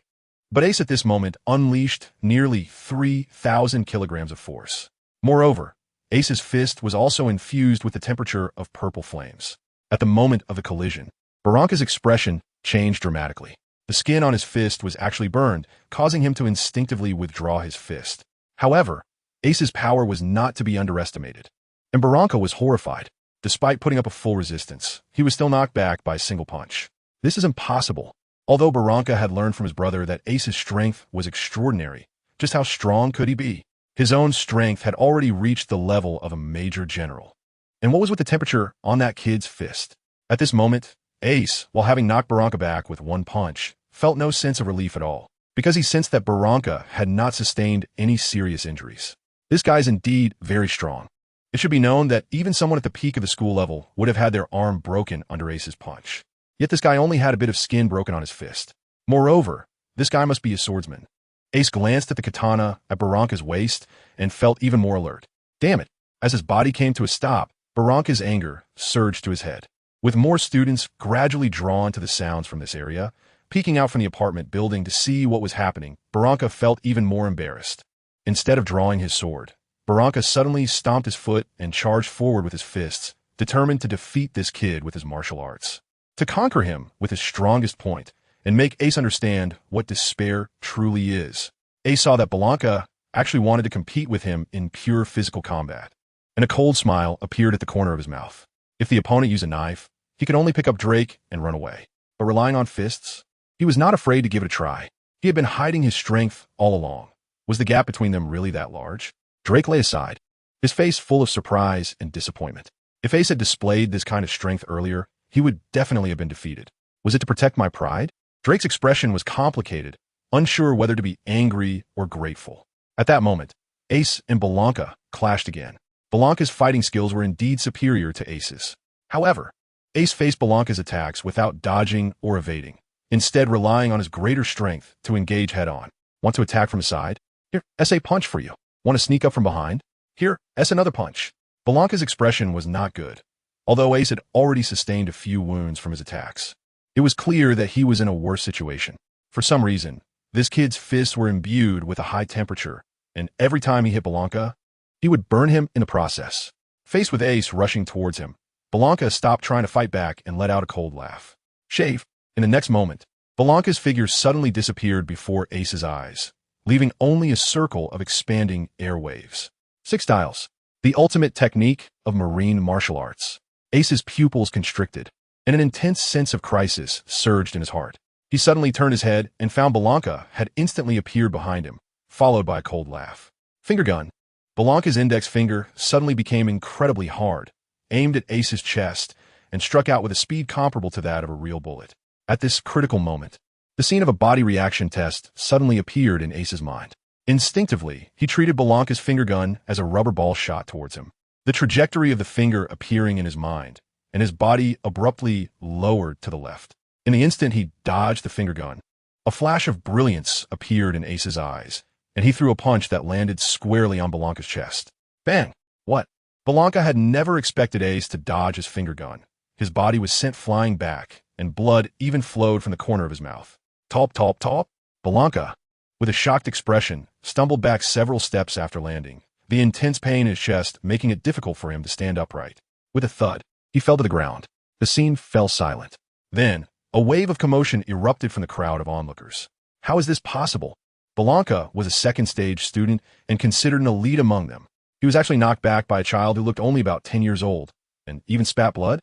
S1: But Ace at this moment unleashed nearly 3,000 kilograms of force. Moreover, Ace's fist was also infused with the temperature of purple flames. At the moment of the collision, Barranca's expression changed dramatically. The skin on his fist was actually burned, causing him to instinctively withdraw his fist. However, Ace's power was not to be underestimated, and Barranca was horrified. Despite putting up a full resistance, he was still knocked back by a single punch. This is impossible. Although Barranca had learned from his brother that Ace's strength was extraordinary, just how strong could he be? His own strength had already reached the level of a major general. And what was with the temperature on that kid's fist? At this moment, Ace, while having knocked Barranca back with one punch, felt no sense of relief at all, because he sensed that Barranca had not sustained any serious injuries. This guy's indeed very strong. It should be known that even someone at the peak of the school level would have had their arm broken under Ace's punch. Yet this guy only had a bit of skin broken on his fist. Moreover, this guy must be a swordsman. Ace glanced at the katana at Barranca's waist and felt even more alert. Damn it! As his body came to a stop, Barranca's anger surged to his head. With more students gradually drawn to the sounds from this area, peeking out from the apartment building to see what was happening, Barranca felt even more embarrassed. Instead of drawing his sword, Barranca suddenly stomped his foot and charged forward with his fists, determined to defeat this kid with his martial arts. To conquer him with his strongest point, and make Ace understand what despair truly is. Ace saw that Barranca actually wanted to compete with him in pure physical combat, and a cold smile appeared at the corner of his mouth. If the opponent used a knife, he could only pick up Drake and run away. But relying on fists, he was not afraid to give it a try. He had been hiding his strength all along. Was the gap between them really that large? Drake lay aside, his face full of surprise and disappointment. If Ace had displayed this kind of strength earlier, he would definitely have been defeated. Was it to protect my pride? Drake's expression was complicated, unsure whether to be angry or grateful. At that moment, Ace and Barranca clashed again. Barranca's fighting skills were indeed superior to Ace's. However, Ace faced Barranca's attacks without dodging or evading, instead relying on his greater strength to engage head-on. Want to attack from the side? Here, S a punch for you. Want to sneak up from behind? Here, S another punch. Barranca's expression was not good, although Ace had already sustained a few wounds from his attacks. It was clear that he was in a worse situation. For some reason, this kid's fists were imbued with a high temperature, and every time he hit Barranca, he would burn him in the process. Faced with Ace rushing towards him, Barranca stopped trying to fight back and let out a cold laugh. Shave. In the next moment, Barranca's figure suddenly disappeared before Ace's eyes, leaving only a circle of expanding airwaves. Six Styles. The ultimate technique of marine martial arts. Ace's pupils constricted, and an intense sense of crisis surged in his heart. He suddenly turned his head and found Barranca had instantly appeared behind him, followed by a cold laugh. Finger gun. Barranca's index finger suddenly became incredibly hard, aimed at Ace's chest, and struck out with a speed comparable to that of a real bullet. At this critical moment, the scene of a body reaction test suddenly appeared in Ace's mind. Instinctively, he treated Barranca's finger gun as a rubber ball shot towards him. The trajectory of the finger appearing in his mind, and his body abruptly lowered to the left. In the instant he dodged the finger gun, a flash of brilliance appeared in Ace's eyes, and he threw a punch that landed squarely on Barranca's chest. Bang! What? Barranca had never expected Ace to dodge his finger gun. His body was sent flying back, and blood even flowed from the corner of his mouth. Top, top, top! Barranca, with a shocked expression, stumbled back several steps after landing, the intense pain in his chest making it difficult for him to stand upright. With a thud, he fell to the ground. The scene fell silent. Then, a wave of commotion erupted from the crowd of onlookers. How is this possible? Barranca was a second-stage student and considered an elite among them. He was actually knocked back by a child who looked only about 10 years old, and even spat blood?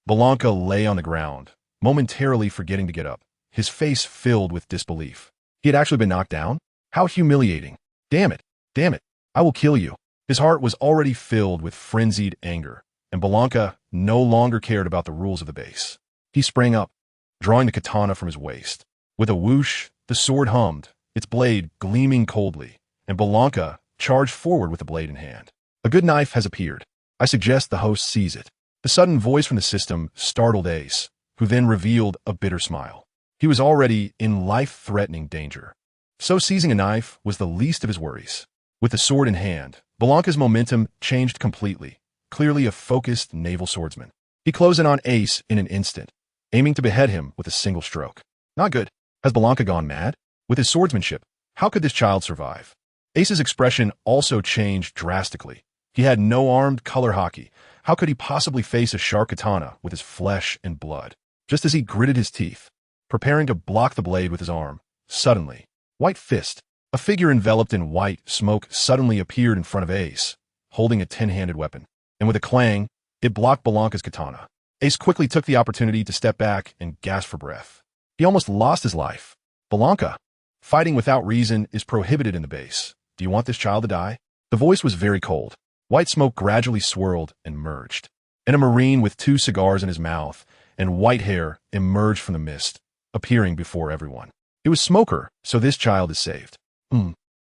S1: Barranca lay on the ground, momentarily forgetting to get up, his face filled with disbelief. He had actually been knocked down? How humiliating. Damn it, I will kill you. His heart was already filled with frenzied anger, and Barranca no longer cared about the rules of the base. He sprang up, drawing the katana from his waist. With a whoosh, the sword hummed, its blade gleaming coldly, and Barranca charged forward with the blade in hand. A good knife has appeared. I suggest the host seize it. The sudden voice from the system startled Ace, who then revealed a bitter smile. He was already in life-threatening danger. So seizing a knife was the least of his worries. With the sword in hand, Barranca's momentum changed completely, clearly a focused naval swordsman. He closed in on Ace in an instant, aiming to behead him with a single stroke. Not good. Has Barranca gone mad? With his swordsmanship, how could this child survive? Ace's expression also changed drastically. He had no armed color hockey. How could he possibly face a sharp katana with his flesh and blood? Just as he gritted his teeth, preparing to block the blade with his arm, suddenly, White Fist, a figure enveloped in white smoke, suddenly appeared in front of Ace, holding a 10-handed weapon, and with a clang, it blocked Barranca's katana. Ace quickly took the opportunity to step back and gasp for breath. He almost lost his life. Barranca, fighting without reason is prohibited in the base. Do you want this child to die? The voice was very cold. White smoke gradually swirled and merged, and a Marine with 2 cigars in his mouth and white hair emerged from the mist, appearing before everyone. It was Smoker, so this child is saved.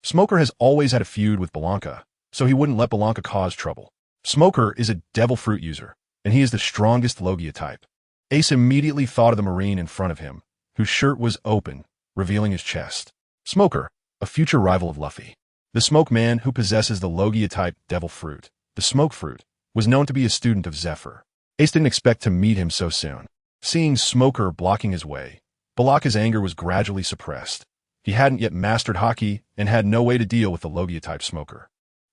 S1: Smoker has always had a feud with Barranca, so he wouldn't let Barranca cause trouble. Smoker is a devil fruit user, and he is the strongest Logia type. Ace immediately thought of the Marine in front of him, whose shirt was open, revealing his chest. Smoker, a future rival of Luffy. The Smoke Man who possesses the Logia type devil fruit, the Smoke Fruit, was known to be a student of Zephyr. Ace didn't expect to meet him so soon. Seeing Smoker blocking his way, Balaka's anger was gradually suppressed. He hadn't yet mastered Haki and had no way to deal with the Logia type Smoker.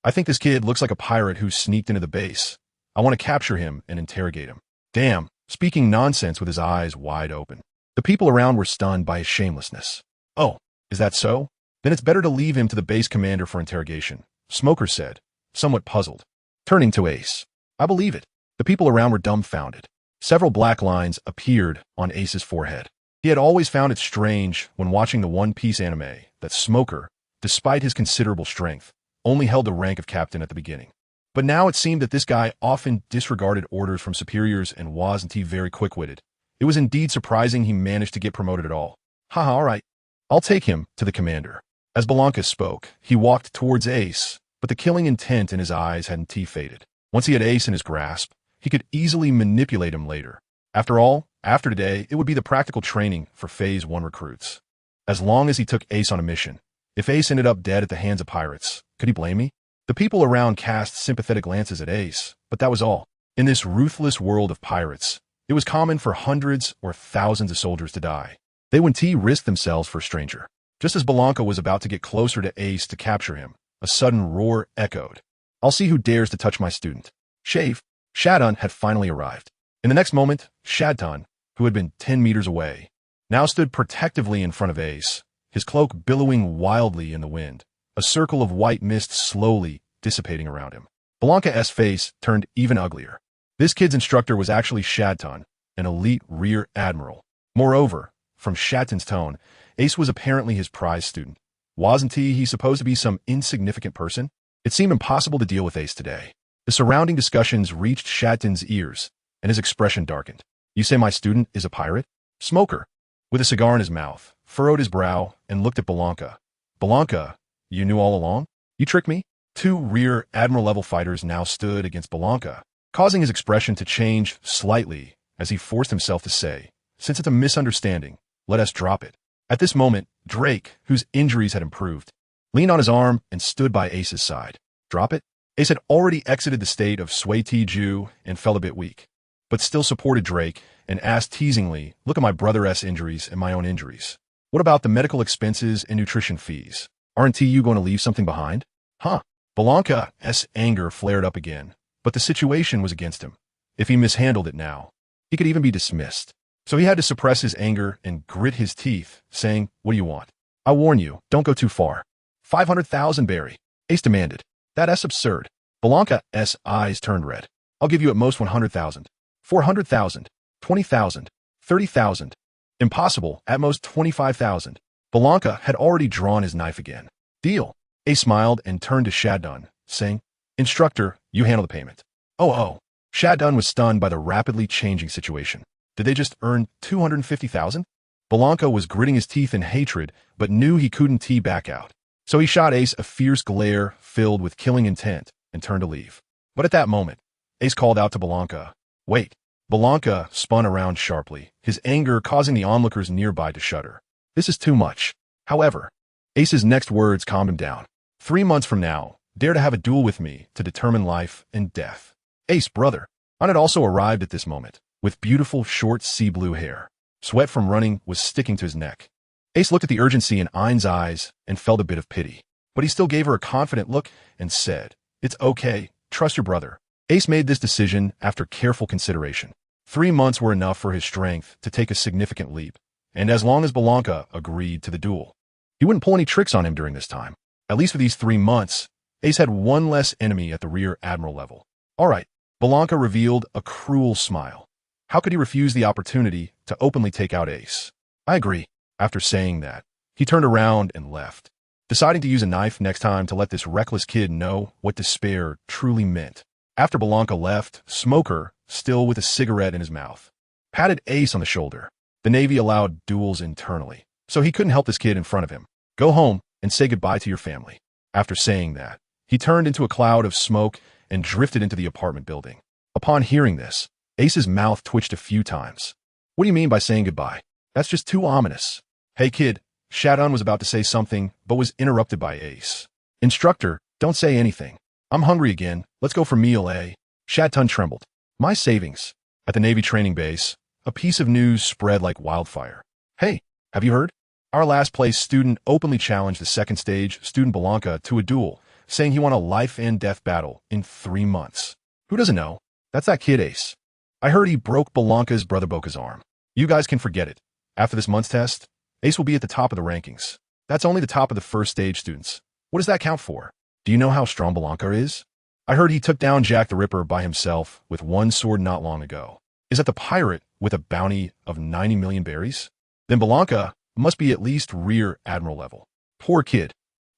S1: I think this kid looks like a pirate who sneaked into the base. I want to capture him and interrogate him. Damn, speaking nonsense with his eyes wide open. The people around were stunned by his shamelessness. Oh, is that so? Then it's better to leave him to the base commander for interrogation, Smoker said, somewhat puzzled. Turning to Ace. I believe it. The people around were dumbfounded. Several black lines appeared on Ace's forehead. He had always found it strange when watching the One Piece anime that Smoker, despite his considerable strength, only held the rank of captain at the beginning. But now it seemed that this guy often disregarded orders from superiors and wasn't very quick-witted. It was indeed surprising he managed to get promoted at all. Haha, all right. I'll take him to the commander. As Blanca spoke, he walked towards Ace, but the killing intent in his eyes hadn't faded. Once he had Ace in his grasp, he could easily manipulate him later. After all, after today, it would be the practical training for Phase 1 recruits. As long as he took Ace on a mission, if Ace ended up dead at the hands of pirates, could he blame me? The people around cast sympathetic glances at Ace, but that was all. In this ruthless world of pirates, it was common for hundreds or thousands of soldiers to die. They wouldn't risk themselves for a stranger. Just as Blanca was about to get closer to Ace to capture him, a sudden roar echoed. I'll see who dares to touch my student. Shadon had finally arrived. In the next moment, Shadton, who had been 10 meters away, now stood protectively in front of Ace, his cloak billowing wildly in the wind, a circle of white mist slowly dissipating around him. Blanca's face turned even uglier. This kid's instructor was actually Shadton, an elite rear admiral. Moreover, from Shadton's tone, Ace was apparently his prize student. Wasn't he supposed to be some insignificant person? It seemed impossible to deal with Ace today. The surrounding discussions reached Shadton's ears, and his expression darkened. You say my student is a pirate? Smoker, with a cigar in his mouth, furrowed his brow and looked at Blanca. Blanca, you knew all along? You tricked me? Two rear admiral-level fighters now stood against Blanca, causing his expression to change slightly as he forced himself to say, since it's a misunderstanding, let us drop it. At this moment, Drake, whose injuries had improved, leaned on his arm and stood by Ace's side. Drop it? Ace had already exited the state of Sui Ti Ju and felt a bit weak, but still supported Drake and asked teasingly, look at my brother's injuries and my own injuries. What about the medical expenses and nutrition fees? Aren't you going to leave something behind? Huh? Blanca's anger flared up again, but the situation was against him. If he mishandled it now, he could even be dismissed. So he had to suppress his anger and grit his teeth, saying, what do you want? I warn you, don't go too far. 500,000 berry. Ace demanded. That's absurd. Blanca's eyes turned red. I'll give you at most 100,000. 400,000. 20,000. 30,000. Impossible, at most 25,000. Blanca had already drawn his knife again. Deal. Ace smiled and turned to Shadon, saying, Instructor, you handle the payment. Oh. Shadon was stunned by the rapidly changing situation. Did they just earn 250,000? Blanca was gritting his teeth in hatred, but knew he couldn't back out. So he shot Ace a fierce glare filled with killing intent and turned to leave. But at that moment, Ace called out to Blanca, wait. Blanca spun around sharply, his anger causing the onlookers nearby to shudder. This is too much. However, Ace's next words calmed him down. 3 months from now, dare to have a duel with me to determine life and death. Ace, brother. On had also arrived at this moment, with beautiful short sea blue hair. Sweat from running was sticking to his neck. Ace looked at the urgency in Ain's eyes and felt a bit of pity. But he still gave her a confident look and said, it's okay, trust your brother. Ace made this decision after careful consideration. 3 months were enough for his strength to take a significant leap, and as long as Blanca agreed to the duel, he wouldn't pull any tricks on him during this time. At least for these 3 months, Ace had one less enemy at the rear admiral level. All right, Blanca revealed a cruel smile. How could he refuse the opportunity to openly take out Ace? I agree. After saying that, he turned around and left, deciding to use a knife next time to let this reckless kid know what despair truly meant. After Blanca left, Smoker, still with a cigarette in his mouth, patted Ace on the shoulder. The Navy allowed duels internally, so he couldn't help this kid in front of him. Go home and say goodbye to your family. After saying that, he turned into a cloud of smoke and drifted into the apartment building. Upon hearing this, Ace's mouth twitched a few times. What do you mean by saying goodbye? That's just too ominous. Hey kid, Shadun was about to say something, but was interrupted by Ace. Instructor, don't say anything. I'm hungry again. Let's go for meal, eh? Shadun trembled. My savings. At the Navy training base, a piece of news spread like wildfire. Hey, have you heard? Our last place student openly challenged the second stage student Blanca to a duel, saying he won a life and death battle in 3 months. Who doesn't know? That's that kid Ace. I heard he broke Blanca's brother Boca's arm. You guys can forget it. After this month's test, Ace will be at the top of the rankings. That's only the top of the first stage students. What does that count for? Do you know how strong Blanca is? I heard he took down Jack the Ripper by himself with one sword not long ago. Is that the pirate with a bounty of 90 million berries? Then Blanca must be at least rear admiral level. Poor kid.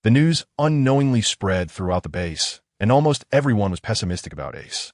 S1: The news unknowingly spread throughout the base, and almost everyone was pessimistic about Ace.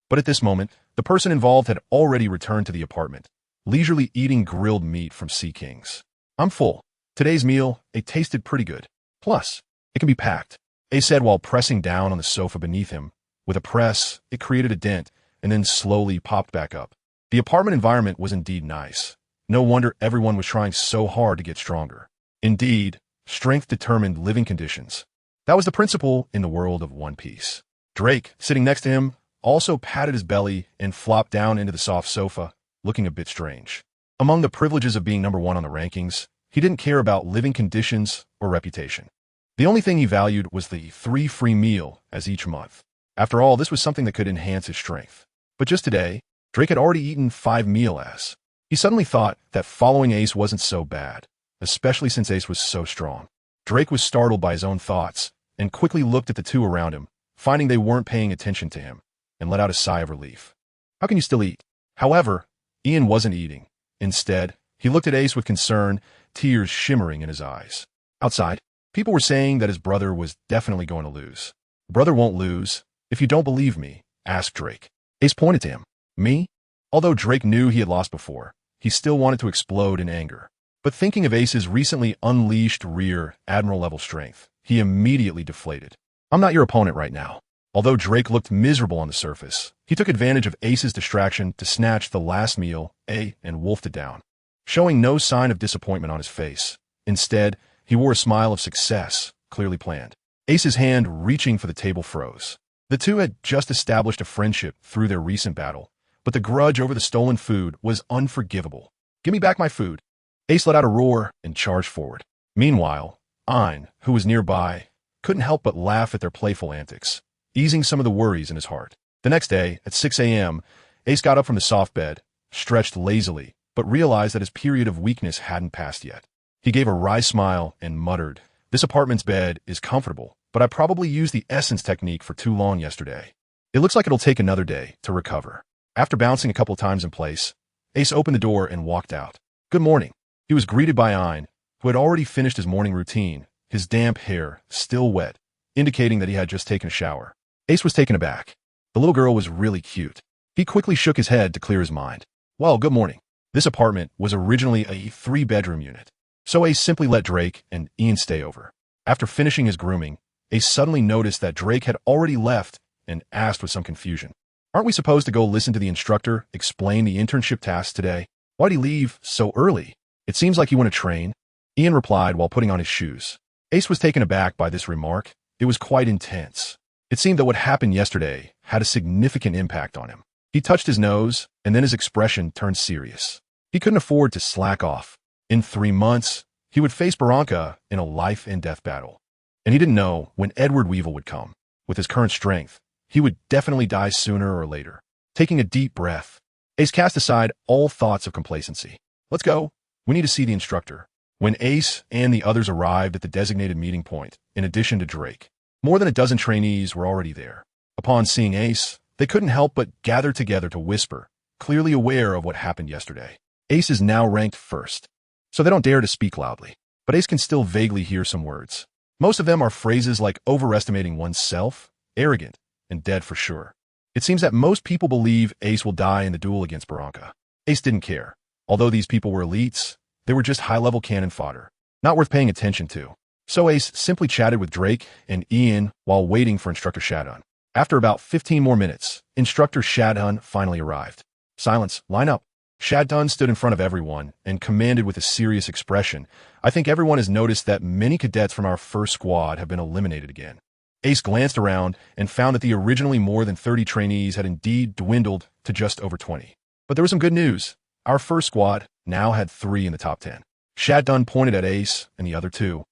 S1: But at this moment, the person involved had already returned to the apartment, leisurely eating grilled meat from Sea Kings. I'm full. Today's meal, it tasted pretty good. Plus, it can be packed, Ace said while pressing down on the sofa beneath him. With a press, it created a dent, and then slowly popped back up. The apartment environment was indeed nice. No wonder everyone was trying so hard to get stronger. Indeed, strength determined living conditions. That was the principle in the world of One Piece. Drake, sitting next to him, also patted his belly and flopped down into the soft sofa, looking a bit strange. Among the privileges of being number one on the rankings, he didn't care about living conditions or reputation. The only thing he valued was the 3 free meal as each month. After all, this was something that could enhance his strength. But just today, Drake had already eaten 5 meals. He suddenly thought that following Ace wasn't so bad, especially since Ace was so strong. Drake was startled by his own thoughts and quickly looked at the two around him, finding they weren't paying attention to him, and let out a sigh of relief. How can you still eat? However, Ian wasn't eating. Instead, he looked at Ace with concern, tears shimmering in his eyes. Outside, people were saying that his brother was definitely going to lose. Brother won't lose. If you don't believe me, ask Drake. Ace pointed to him. Me? Although Drake knew he had lost before, he still wanted to explode in anger. But thinking of Ace's recently unleashed rear admiral-level strength, he immediately deflated. I'm not your opponent right now. Although Drake looked miserable on the surface, he took advantage of Ace's distraction to snatch the last meal, and wolfed it down. Showing no sign of disappointment on his face. Instead, he wore a smile of success, clearly planned. Ace's hand reaching for the table froze. The two had just established a friendship through their recent battle, but the grudge over the stolen food was unforgivable. Give me back my food. Ace let out a roar and charged forward. Meanwhile, Ein, who was nearby, couldn't help but laugh at their playful antics, easing some of the worries in his heart. The next day, at 6 a.m., Ace got up from the soft bed, stretched lazily, but realized that his period of weakness hadn't passed yet. He gave a wry smile and muttered, "This apartment's bed is comfortable, but I probably used the essence technique for too long yesterday. It looks like it'll take another day to recover." After bouncing a couple times in place, Ace opened the door and walked out. Good morning. He was greeted by Ein, who had already finished his morning routine, his damp hair still wet, indicating that he had just taken a shower. Ace was taken aback. The little girl was really cute. He quickly shook his head to clear his mind. Well, good morning. This apartment was originally a 3-bedroom unit, so Ace simply let Drake and Ian stay over. After finishing his grooming, Ace suddenly noticed that Drake had already left and asked with some confusion, "Aren't we supposed to go listen to the instructor explain the internship tasks today? Why'd he leave so early? It seems like he went to train." Ian replied while putting on his shoes. Ace was taken aback by this remark. It was quite intense. It seemed that what happened yesterday had a significant impact on him. He touched his nose, and then his expression turned serious. He couldn't afford to slack off. In 3 months, he would face Barranca in a life-and-death battle. And he didn't know when Edward Weevil would come. With his current strength, he would definitely die sooner or later. Taking a deep breath, Ace cast aside all thoughts of complacency. Let's go. We need to see the instructor. When Ace and the others arrived at the designated meeting point, in addition to Drake, more than a dozen trainees were already there. Upon seeing Ace, they couldn't help but gather together to whisper, clearly aware of what happened yesterday. Ace is now ranked first, so they don't dare to speak loudly. But Ace can still vaguely hear some words. Most of them are phrases like overestimating oneself, arrogant, and dead for sure. It seems that most people believe Ace will die in the duel against Barranca. Ace didn't care. Although these people were elites, they were just high-level cannon fodder, not worth paying attention to. So Ace simply chatted with Drake and Ian while waiting for Instructor Shadun. After about 15 more minutes, Instructor Shadun finally arrived. Silence, line up. Shadun stood in front of everyone and commanded with a serious expression. I think everyone has noticed that many cadets from our first squad have been eliminated again. Ace glanced around and found that the originally more than 30 trainees had indeed dwindled to just over 20. But there was some good news. Our first squad now had 3 in the top 10. Shadun pointed at Ace and the other 2.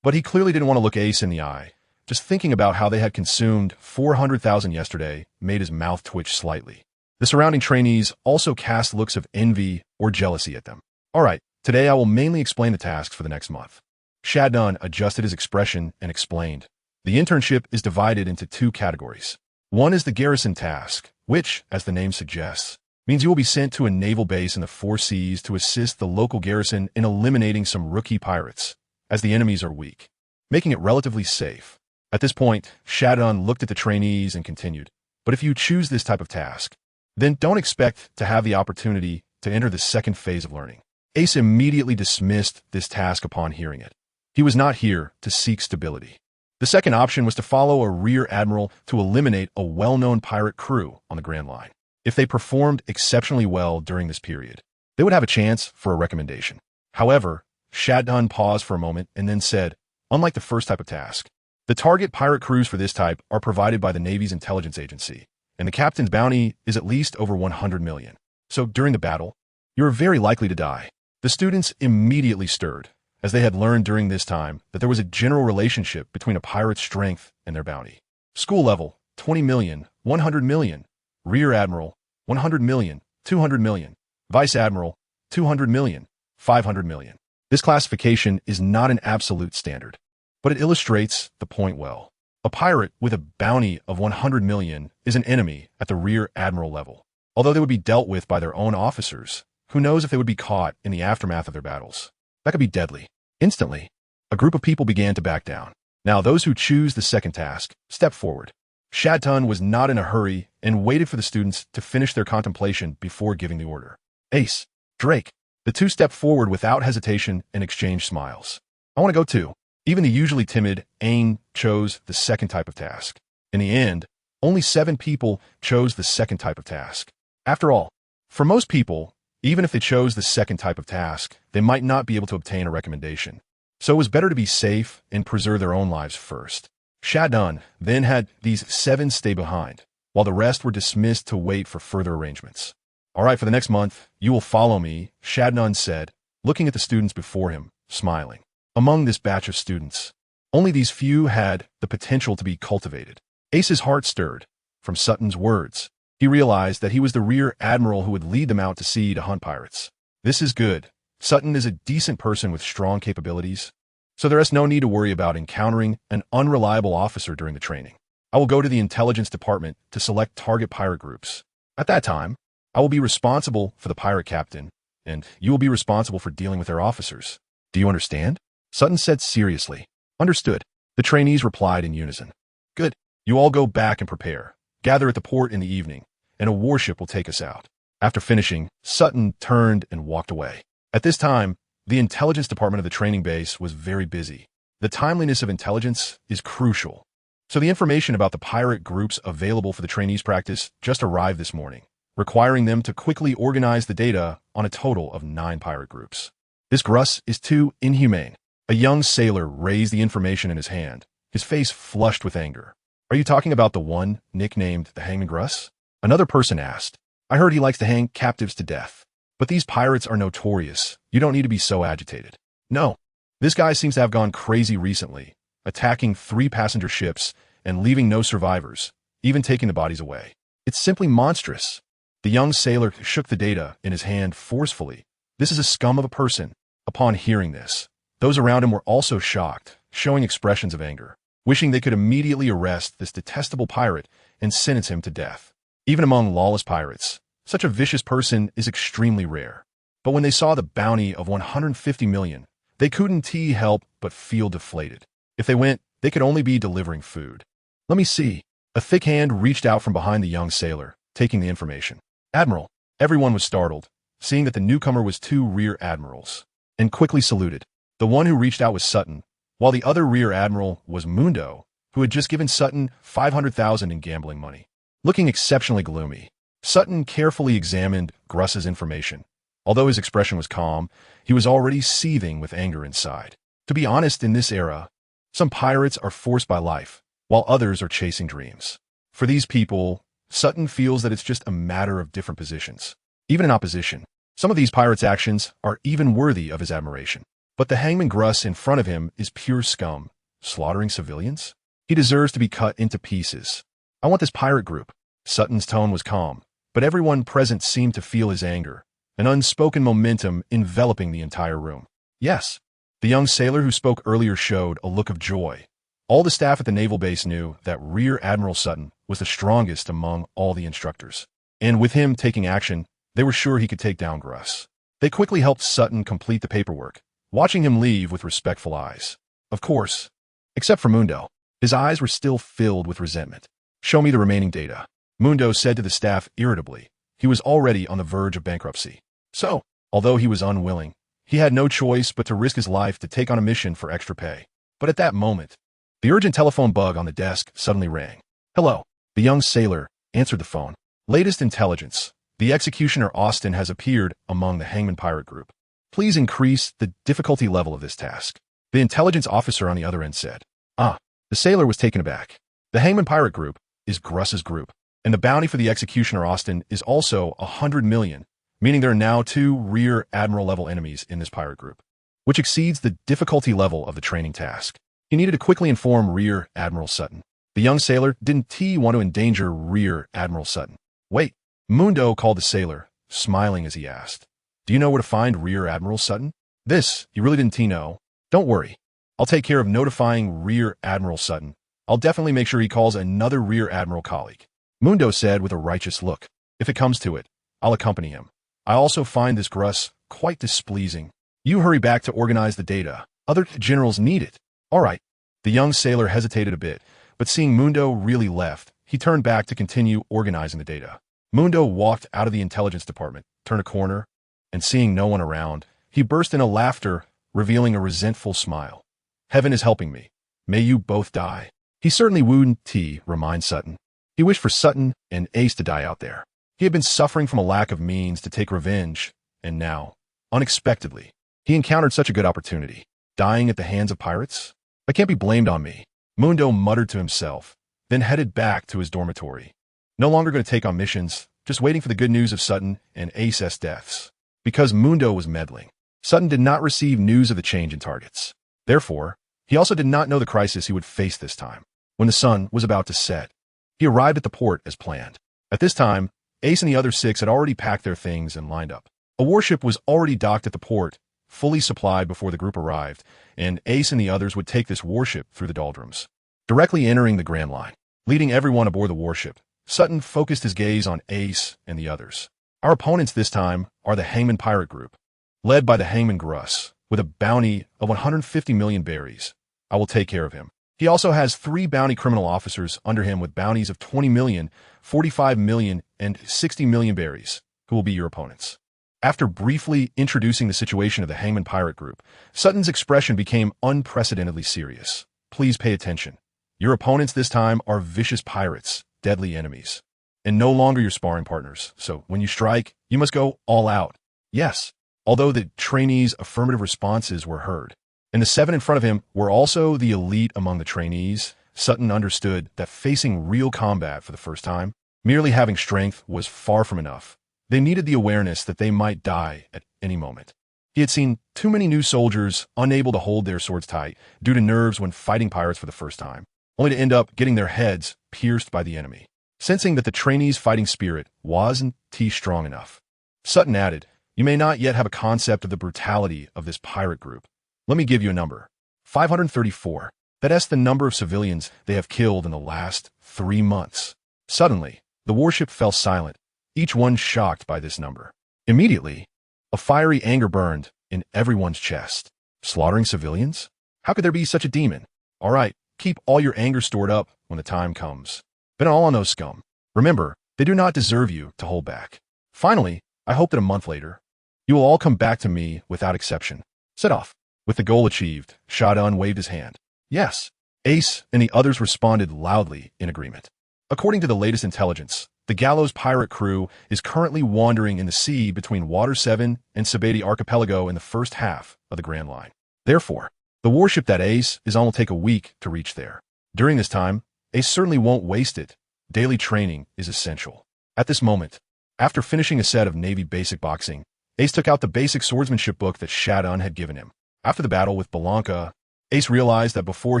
S1: But he clearly didn't want to look Ace in the eye. Just thinking about how they had consumed 400,000 yesterday made his mouth twitch slightly. The surrounding trainees also cast looks of envy or jealousy at them. All right, today I will mainly explain the tasks for the next month. Shadun adjusted his expression and explained. The internship is divided into 2 categories. One is the garrison task, which, as the name suggests, means you will be sent to a naval base in the 4 seas to assist the local garrison in eliminating some rookie pirates, as the enemies are weak, making it relatively safe. At this point, Shadun looked at the trainees and continued, but if you choose this type of task, then don't expect to have the opportunity to enter the second phase of learning. Ace immediately dismissed this task upon hearing it. He was not here to seek stability. The second option was to follow a rear admiral to eliminate a well-known pirate crew on the Grand Line. If they performed exceptionally well during this period, they would have a chance for a recommendation. However, Shadun paused for a moment and then said, unlike the first type of task, the target pirate crews for this type are provided by the Navy's intelligence agency, and the captain's bounty is at least over 100 million. So during the battle, you are very likely to die. The students immediately stirred, as they had learned during this time that there was a general relationship between a pirate's strength and their bounty. School level, 20 million, 100 million. Rear Admiral, 100 million, 200 million. Vice Admiral, 200 million, 500 million. This classification is not an absolute standard, but it illustrates the point well. A pirate with a bounty of 100 million is an enemy at the Rear Admiral level. Although they would be dealt with by their own officers, who knows if they would be caught in the aftermath of their battles. That could be deadly. Instantly, a group of people began to back down. Now those who choose the second task step forward. Shadun was not in a hurry and waited for the students to finish their contemplation before giving the order. Ace, Drake, the 2 stepped forward without hesitation and exchanged smiles. I want to go too. Even the usually timid Aang chose the second type of task. In the end, only 7 people chose the second type of task. After all, for most people, even if they chose the second type of task, they might not be able to obtain a recommendation. So it was better to be safe and preserve their own lives first. Shadun then had these 7 stay behind, while the rest were dismissed to wait for further arrangements. All right, for the next month, you will follow me, Shadun said, looking at the students before him, smiling. Among this batch of students, only these few had the potential to be cultivated. Ace's heart stirred. From Sutton's words, he realized that he was the Rear Admiral who would lead them out to sea to hunt pirates. This is good. Sutton is a decent person with strong capabilities, so there is no need to worry about encountering an unreliable officer during the training. I will go to the intelligence department to select target pirate groups. At that time, I will be responsible for the pirate captain, and you will be responsible for dealing with their officers. Do you understand? Sutton said seriously. Understood. The trainees replied in unison. Good. You all go back and prepare. Gather at the port in the evening, and a warship will take us out. After finishing, Sutton turned and walked away. At this time, the intelligence department of the training base was very busy. The timeliness of intelligence is crucial. So the information about the pirate groups available for the trainees' practice just arrived this morning, requiring them to quickly organize the data on a total of 9 pirate groups. This Gruss is too inhumane. A young sailor raised the information in his hand, his face flushed with anger. Are you talking about the one nicknamed the Hangman Gruss? Another person asked. I heard he likes to hang captives to death. But these pirates are notorious. You don't need to be so agitated. No, this guy seems to have gone crazy recently, attacking 3 passenger ships and leaving no survivors, even taking the bodies away. It's simply monstrous. The young sailor shook the data in his hand forcefully. This is a scum of a person. Upon hearing this, those around him were also shocked, showing expressions of anger, wishing they could immediately arrest this detestable pirate and sentence him to death. Even among lawless pirates, such a vicious person is extremely rare. But when they saw the bounty of 150 million, they couldn't help but feel deflated. If they went, they could only be delivering food. Let me see. A thick hand reached out from behind the young sailor, taking the information. Admiral. Everyone was startled, seeing that the newcomer was 2 Rear Admirals, and quickly saluted. The one who reached out was Sutton, while the other Rear Admiral was Mundo, who had just given Sutton 500,000 in gambling money. Looking exceptionally gloomy, Sutton carefully examined Gruss's information. Although his expression was calm, he was already seething with anger inside. To be honest, in this era, some pirates are forced by life, while others are chasing dreams. For these people, Sutton feels that it's just a matter of different positions. Even in opposition, some of these pirates' actions are even worthy of his admiration. But the hangman Gruss in front of him is pure scum, slaughtering civilians? He deserves to be cut into pieces. I want this pirate group. Sutton's tone was calm, but everyone present seemed to feel his anger, an unspoken momentum enveloping the entire room. Yes, the young sailor who spoke earlier showed a look of joy. All the staff at the naval base knew that Rear Admiral Sutton was the strongest among all the instructors. And with him taking action, they were sure he could take down Gruss. They quickly helped Sutton complete the paperwork, watching him leave with respectful eyes. Of course, except for Mundo. His eyes were still filled with resentment. "Show me the remaining data," Mundo said to the staff irritably. He was already on the verge of bankruptcy. So, although he was unwilling, he had no choice but to risk his life to take on a mission for extra pay. But at that moment, the urgent telephone bug on the desk suddenly rang. "Hello." The young sailor answered the phone. "Latest intelligence. The executioner Austin has appeared among the hangman pirate group. Please increase the difficulty level of this task." The intelligence officer on the other end said. The sailor was taken aback. The hangman pirate group is Gruss's group, and the bounty for the executioner Austin is also 100 million, meaning there are now 2 Rear Admiral level enemies in this pirate group, which exceeds the difficulty level of the training task. He needed to quickly inform Rear Admiral Sutton. The young sailor didn't want to endanger Rear Admiral Sutton. "Wait," Mundo called the sailor, smiling as he asked, "Do you know where to find Rear Admiral Sutton?" "This, you really didn't know? Don't worry. I'll take care of notifying Rear Admiral Sutton. I'll definitely make sure he calls another Rear Admiral colleague," Mundo said with a righteous look. "If it comes to it, I'll accompany him. I also find this Gruss quite displeasing. You hurry back to organize the data. Other generals need it." "All right." The young sailor hesitated a bit, but seeing Mundo really left, he turned back to continue organizing the data. Mundo walked out of the intelligence department, turned a corner, and seeing no one around, he burst into laughter, revealing a resentful smile. "Heaven is helping me. May you both die." He certainly wouldn't remind Sutton. He wished for Sutton and Ace to die out there. He had been suffering from a lack of means to take revenge, and now, unexpectedly, he encountered such a good opportunity. Dying at the hands of pirates? That can't be blamed on me, Mundo muttered to himself, then headed back to his dormitory. No longer going to take on missions, just waiting for the good news of Sutton and Ace's deaths. Because Mundo was meddling, Sutton did not receive news of the change in targets. Therefore, he also did not know the crisis he would face this time. When the sun was about to set, he arrived at the port as planned. At this time, Ace and the other 6 had already packed their things and lined up. A warship was already docked at the port, fully supplied before the group arrived, and Ace and the others would take this warship through the doldrums. Directly entering the Grand Line, leading everyone aboard the warship, Sutton focused his gaze on Ace and the others. Our opponents this time are the Hangman Pirate Group, led by the Hangman Gruss, with a bounty of 150 million berries. I will take care of him. He also has 3 bounty criminal officers under him with bounties of 20 million, 45 million, and 60 million berries, who will be your opponents. After briefly introducing the situation of the Hangman Pirate Group, Sutton's expression became unprecedentedly serious. "Please pay attention. Your opponents this time are vicious pirates, deadly enemies, and no longer your sparring partners. So when you strike, you must go all out." Yes, although the trainees' affirmative responses were heard, and the 7 in front of him were also the elite among the trainees, Sutton understood that facing real combat for the first time, merely having strength was far from enough. They needed the awareness that they might die at any moment. He had seen too many new soldiers unable to hold their swords tight due to nerves when fighting pirates for the first time, only to end up getting their heads pierced by the enemy. Sensing that the trainees' fighting spirit wasn't strong enough, Sutton added, "You may not yet have a concept of the brutality of this pirate group. Let me give you a number. 534. That's the number of civilians they have killed in the last 3 months." Suddenly, the warship fell silent, each one shocked by this number. Immediately, a fiery anger burned in everyone's chest. Slaughtering civilians? How could there be such a demon? All right, keep all your anger stored up when the time comes. Then all on those scum. Remember, they do not deserve you to hold back. Finally, I hope that a month later, you will all come back to me without exception. Set off. With the goal achieved, Shadun waved his hand. Yes, Ace and the others responded loudly in agreement. According to the latest intelligence, the Gallows pirate crew is currently wandering in the sea between Water 7 and Sabeti Archipelago in the first half of the Grand Line. Therefore, the warship that Ace is on will take a week to reach there. During this time, Ace certainly won't waste it. Daily training is essential. At this moment, after finishing a set of Navy basic boxing, Ace took out the basic swordsmanship book that Shadon had given him. After the battle with Belanca, Ace realized that before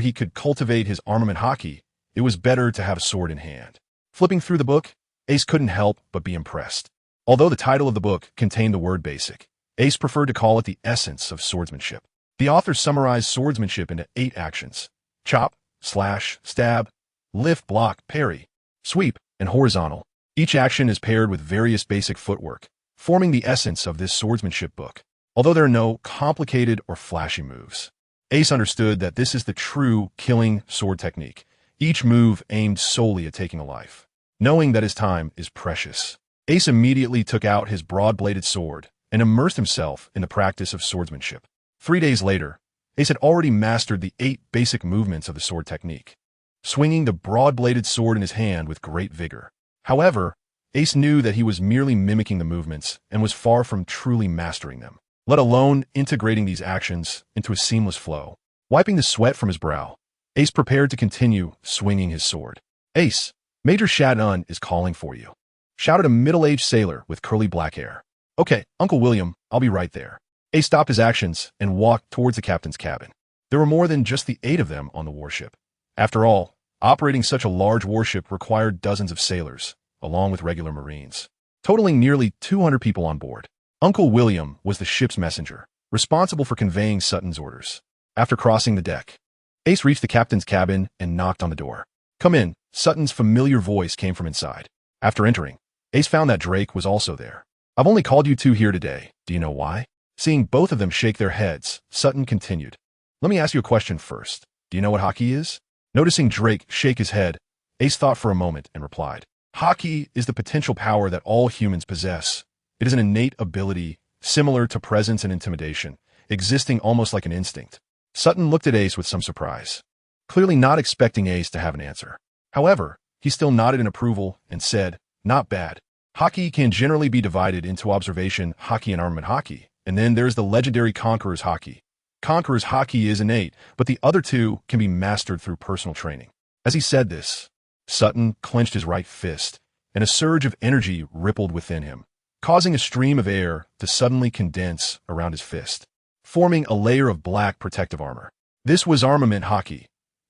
S1: he could cultivate his armament haki, it was better to have a sword in hand. Flipping through the book, Ace couldn't help but be impressed. Although the title of the book contained the word basic, Ace preferred to call it the essence of swordsmanship. The author summarized swordsmanship into 8 actions: chop, slash, stab, lift, block, parry, sweep, and horizontal. Each action is paired with various basic footwork, forming the essence of this swordsmanship book. Although there are no complicated or flashy moves, Ace understood that this is the true killing sword technique, each move aimed solely at taking a life. Knowing that his time is precious, Ace immediately took out his broad-bladed sword and immersed himself in the practice of swordsmanship. 3 days later, Ace had already mastered the 8 basic movements of the sword technique, swinging the broad-bladed sword in his hand with great vigor. However, Ace knew that he was merely mimicking the movements and was far from truly mastering them, let alone integrating these actions into a seamless flow. Wiping the sweat from his brow, Ace prepared to continue swinging his sword. "Ace, Major Shadon is calling for you," shouted a middle-aged sailor with curly black hair. "Okay, Uncle William, I'll be right there." Ace stopped his actions and walked towards the captain's cabin. There were more than just the 8 of them on the warship. After all, operating such a large warship required dozens of sailors, along with regular Marines, totaling nearly 200 people on board. Uncle William was the ship's messenger, responsible for conveying Sutton's orders. After crossing the deck, Ace reached the captain's cabin and knocked on the door. "Come in," Sutton's familiar voice came from inside. After entering, Ace found that Drake was also there. "I've only called you 2 here today. Do you know why?" Seeing both of them shake their heads, Sutton continued. "Let me ask you a question first. Do you know what haki is?" Noticing Drake shake his head, Ace thought for a moment and replied, "Haki is the potential power that all humans possess. It is an innate ability, similar to presence and intimidation, existing almost like an instinct." Sutton looked at Ace with some surprise, clearly not expecting Ace to have an answer. However, he still nodded in approval and said, "Not bad. Haki can generally be divided into observation haki and armament haki, and then there's the legendary Conqueror's haki. Conqueror's haki is innate, but the other 2 can be mastered through personal training." As he said this, Sutton clenched his right fist, and a surge of energy rippled within him, causing a stream of air to suddenly condense around his fist, forming a layer of black protective armor. This was armament haki.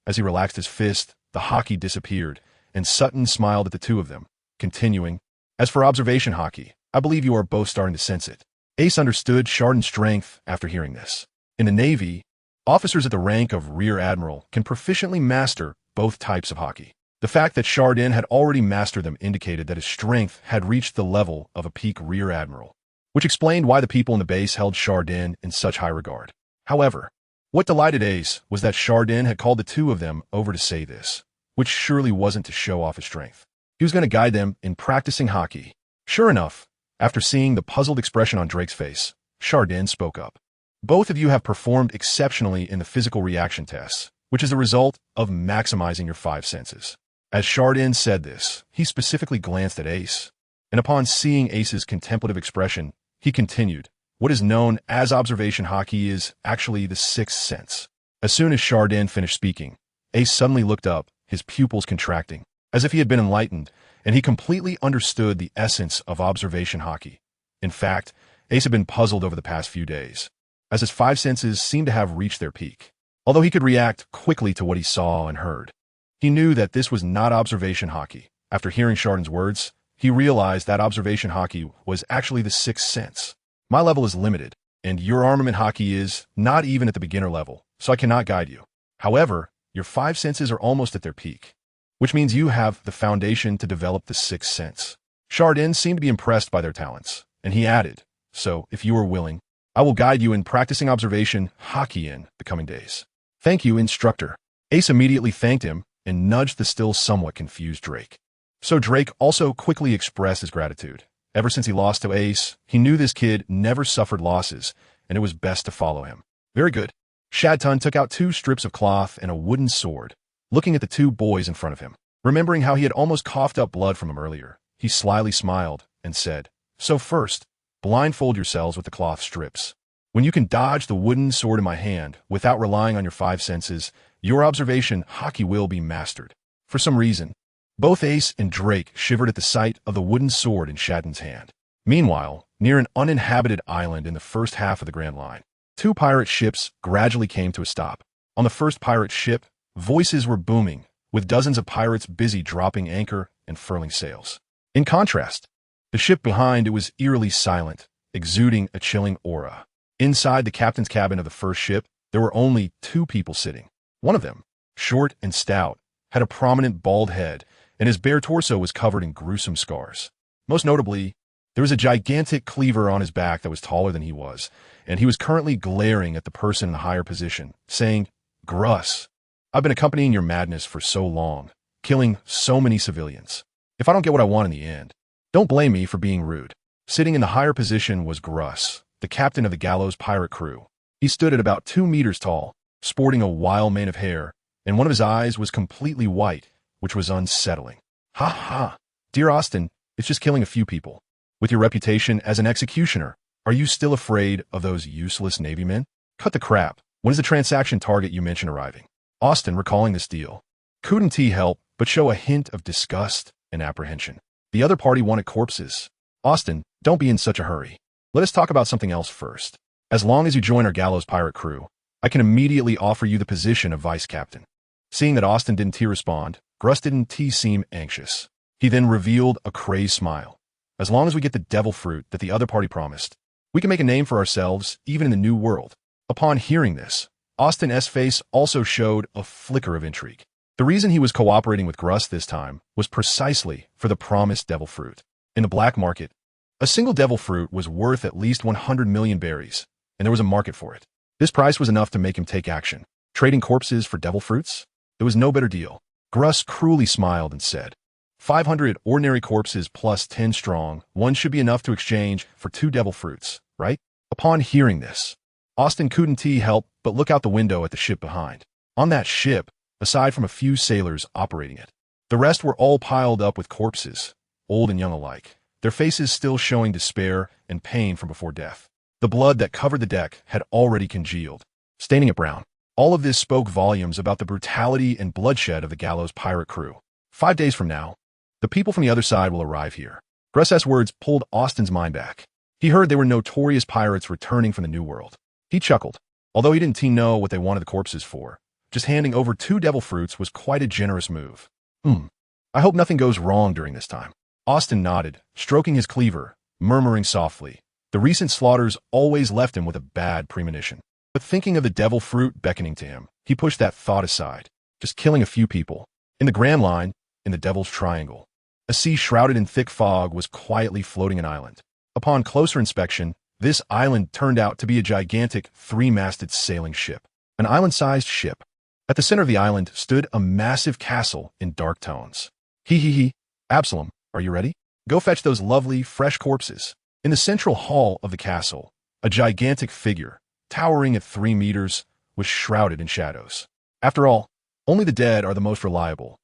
S1: As he relaxed his fist, the haki disappeared, and Sutton smiled at the 2 of them, continuing, "As for observation haki, I believe you are both starting to sense it." Ace understood Shardon's strength after hearing this. In the Navy, officers at the rank of Rear Admiral can proficiently master both types of haki. The fact that Shardon had already mastered them indicated that his strength had reached the level of a peak Rear Admiral, which explained why the people in the base held Shardon in such high regard. However, what delighted Ace was that Shardon had called the 2 of them over to say this, which surely wasn't to show off his strength. He was going to guide them in practicing haki. Sure enough, after seeing the puzzled expression on Drake's face, Shardon spoke up. "Both of you have performed exceptionally in the physical reaction tests, which is the result of maximizing your 5 senses." As Shardon said this, he specifically glanced at Ace, and upon seeing Ace's contemplative expression, he continued, "What is known as observation haki is actually the 6th sense." As soon as Shardon finished speaking, Ace suddenly looked up, his pupils contracting, as if he had been enlightened, and he completely understood the essence of observation haki. In fact, Ace had been puzzled over the past few days, as his 5 senses seemed to have reached their peak. Although he could react quickly to what he saw and heard, he knew that this was not observation haki. After hearing Shardon's words, he realized that observation haki was actually the 6th sense. "My level is limited, and your armament haki is not even at the beginner level, so I cannot guide you. However, your 5 senses are almost at their peak, which means you have the foundation to develop the 6th sense." Shardon seemed to be impressed by their talents, and he added, "So, if you are willing, I will guide you in practicing observation haki in the coming days." "Thank you, instructor." Ace immediately thanked him and nudged the still somewhat confused Drake. So Drake also quickly expressed his gratitude. Ever since he lost to Ace, he knew this kid never suffered losses, and it was best to follow him. "Very good." Shadton took out 2 strips of cloth and a wooden sword, looking at the two boys in front of him. Remembering how he had almost coughed up blood from him earlier, he slyly smiled and said, "So first, blindfold yourselves with the cloth strips. When you can dodge the wooden sword in my hand without relying on your five senses, your observation hockey will be mastered." For some reason, both Ace and Drake shivered at the sight of the wooden sword in Shadden's hand. Meanwhile, near an uninhabited island in the first half of the Grand Line, two pirate ships gradually came to a stop. On the first pirate ship, voices were booming, with dozens of pirates busy dropping anchor and furling sails. In contrast, the ship behind it was eerily silent, exuding a chilling aura. Inside the captain's cabin of the first ship, there were only two people sitting. One of them, short and stout, had a prominent bald head, and his bare torso was covered in gruesome scars. Most notably, there was a gigantic cleaver on his back that was taller than he was, and he was currently glaring at the person in the higher position, saying, "Gruss, I've been accompanying your madness for so long, killing so many civilians. If I don't get what I want in the end, don't blame me for being rude." Sitting in the higher position was Gruss, the captain of the Gallows pirate crew. He stood at about 2 meters tall, sporting a wild mane of hair, and one of his eyes was completely white, which was unsettling. "Ha ha, dear Austin, it's just killing a few people. With your reputation as an executioner, are you still afraid of those useless Navy men? Cut the crap. When is the transaction target you mentioned arriving?" Austin, recalling this deal, couldn't he help but show a hint of disgust and apprehension. The other party wanted corpses. "Austin, don't be in such a hurry. Let us talk about something else first. As long as you join our Gallows pirate crew, I can immediately offer you the position of vice captain." Seeing that Austin didn't respond, Gruss didn't seem anxious. He then revealed a crazed smile. "As long as we get the devil fruit that the other party promised, we can make a name for ourselves even in the New World." Upon hearing this, Austin's face also showed a flicker of intrigue. The reason he was cooperating with Gruss this time was precisely for the promised devil fruit. In the black market, a single devil fruit was worth at least 100 million berries, and there was a market for it. This price was enough to make him take action. Trading corpses for devil fruits? There was no better deal. Gruss cruelly smiled and said, 500 ordinary corpses plus 10 strong, one should be enough to exchange for 2 devil fruits, right?" Upon hearing this, Austin couldn't help but look out the window at the ship behind. On that ship, aside from a few sailors operating it, the rest were all piled up with corpses, old and young alike, their faces still showing despair and pain from before death. The blood that covered the deck had already congealed, staining it brown. All of this spoke volumes about the brutality and bloodshed of the Gallows pirate crew. 5 days from now, the people from the other side will arrive here. Gruss's words pulled Austin's mind back. He heard they were notorious pirates returning from the New World. He chuckled. Although he didn't know what they wanted the corpses for, just handing over 2 devil fruits was quite a generous move. I hope nothing goes wrong during this time." Austin nodded, stroking his cleaver, murmuring softly. The recent slaughters always left him with a bad premonition. But thinking of the devil fruit beckoning to him, he pushed that thought aside, just killing a few people. In the Grand Line, in the Devil's Triangle, a sea shrouded in thick fog was quietly floating an island. Upon closer inspection, this island turned out to be a gigantic 3-masted sailing ship. An island-sized ship. At the center of the island stood a massive castle in dark tones. He. Absalom, are you ready? Go fetch those lovely, fresh corpses." In the central hall of the castle, a gigantic figure, towering at 3 meters, was shrouded in shadows. After all, only the dead are the most reliable.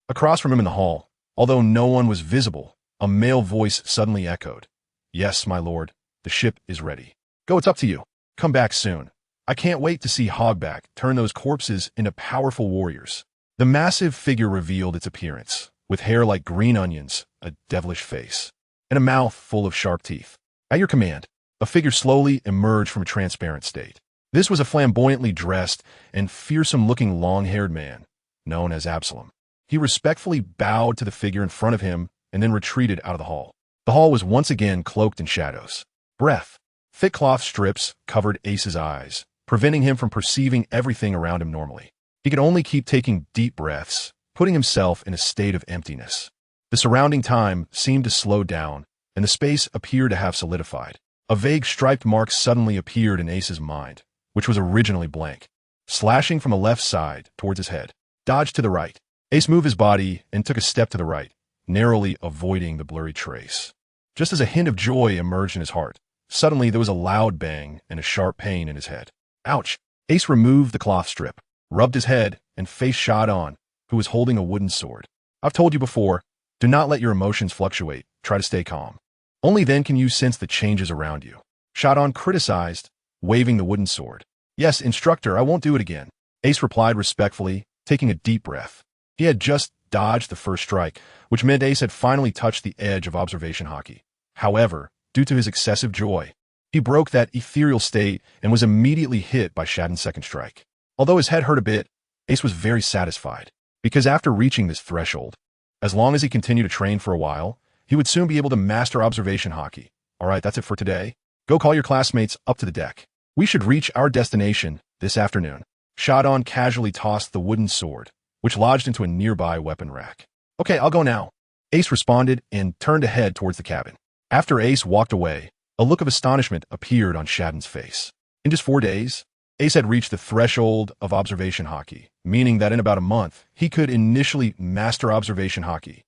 S1: Across from him in the hall, although no one was visible, a male voice suddenly echoed, "Yes, my lord, the ship is ready. Go, it's up to you. Come back soon. I can't wait to see Hogback turn those corpses into powerful warriors." The massive figure revealed its appearance, with hair like green onions, a devilish face, and a mouth full of sharp teeth. At your command, a figure slowly emerged from a transparent state. This was a flamboyantly dressed and fearsome-looking long-haired man, known as Absalom. He respectfully bowed to the figure in front of him and then retreated out of the hall. The hall was once again cloaked in shadows. Thick cloth strips covered Ace's eyes, preventing him from perceiving everything around him normally. He could only keep taking deep breaths, putting himself in a state of emptiness. The surrounding time seemed to slow down, and the space appeared to have solidified. A vague striped mark suddenly appeared in Ace's mind, which was originally blank, slashing from the left side towards his head. Dodged to the right. Ace moved his body and took a step to the right, narrowly avoiding the blurry trace. Just as a hint of joy emerged in his heart, suddenly there was a loud bang and a sharp pain in his head. Ouch! Ace removed the cloth strip, rubbed his head, and faced Shadon, who was holding a wooden sword. I've told you before, do not let your emotions fluctuate. Try to stay calm. Only then can you sense the changes around you. Shadon criticized, waving the wooden sword. Yes, instructor, I won't do it again. Ace replied respectfully, taking a deep breath. He had just dodged the first strike, which meant Ace had finally touched the edge of observation haki. However, due to his excessive joy, he broke that ethereal state and was immediately hit by Shadon's second strike. Although his head hurt a bit, Ace was very satisfied, because after reaching this threshold, as long as he continued to train for a while, he would soon be able to master observation haki. Alright, that's it for today. Go call your classmates up to the deck. We should reach our destination this afternoon. Shadon casually tossed the wooden sword, which lodged into a nearby weapon rack. Okay, I'll go now. Ace responded and turned to head towards the cabin. After Ace walked away, a look of astonishment appeared on Shadon's face. In just 4 days, Ace had reached the threshold of observation haki, meaning that in about a month, he could initially master observation haki.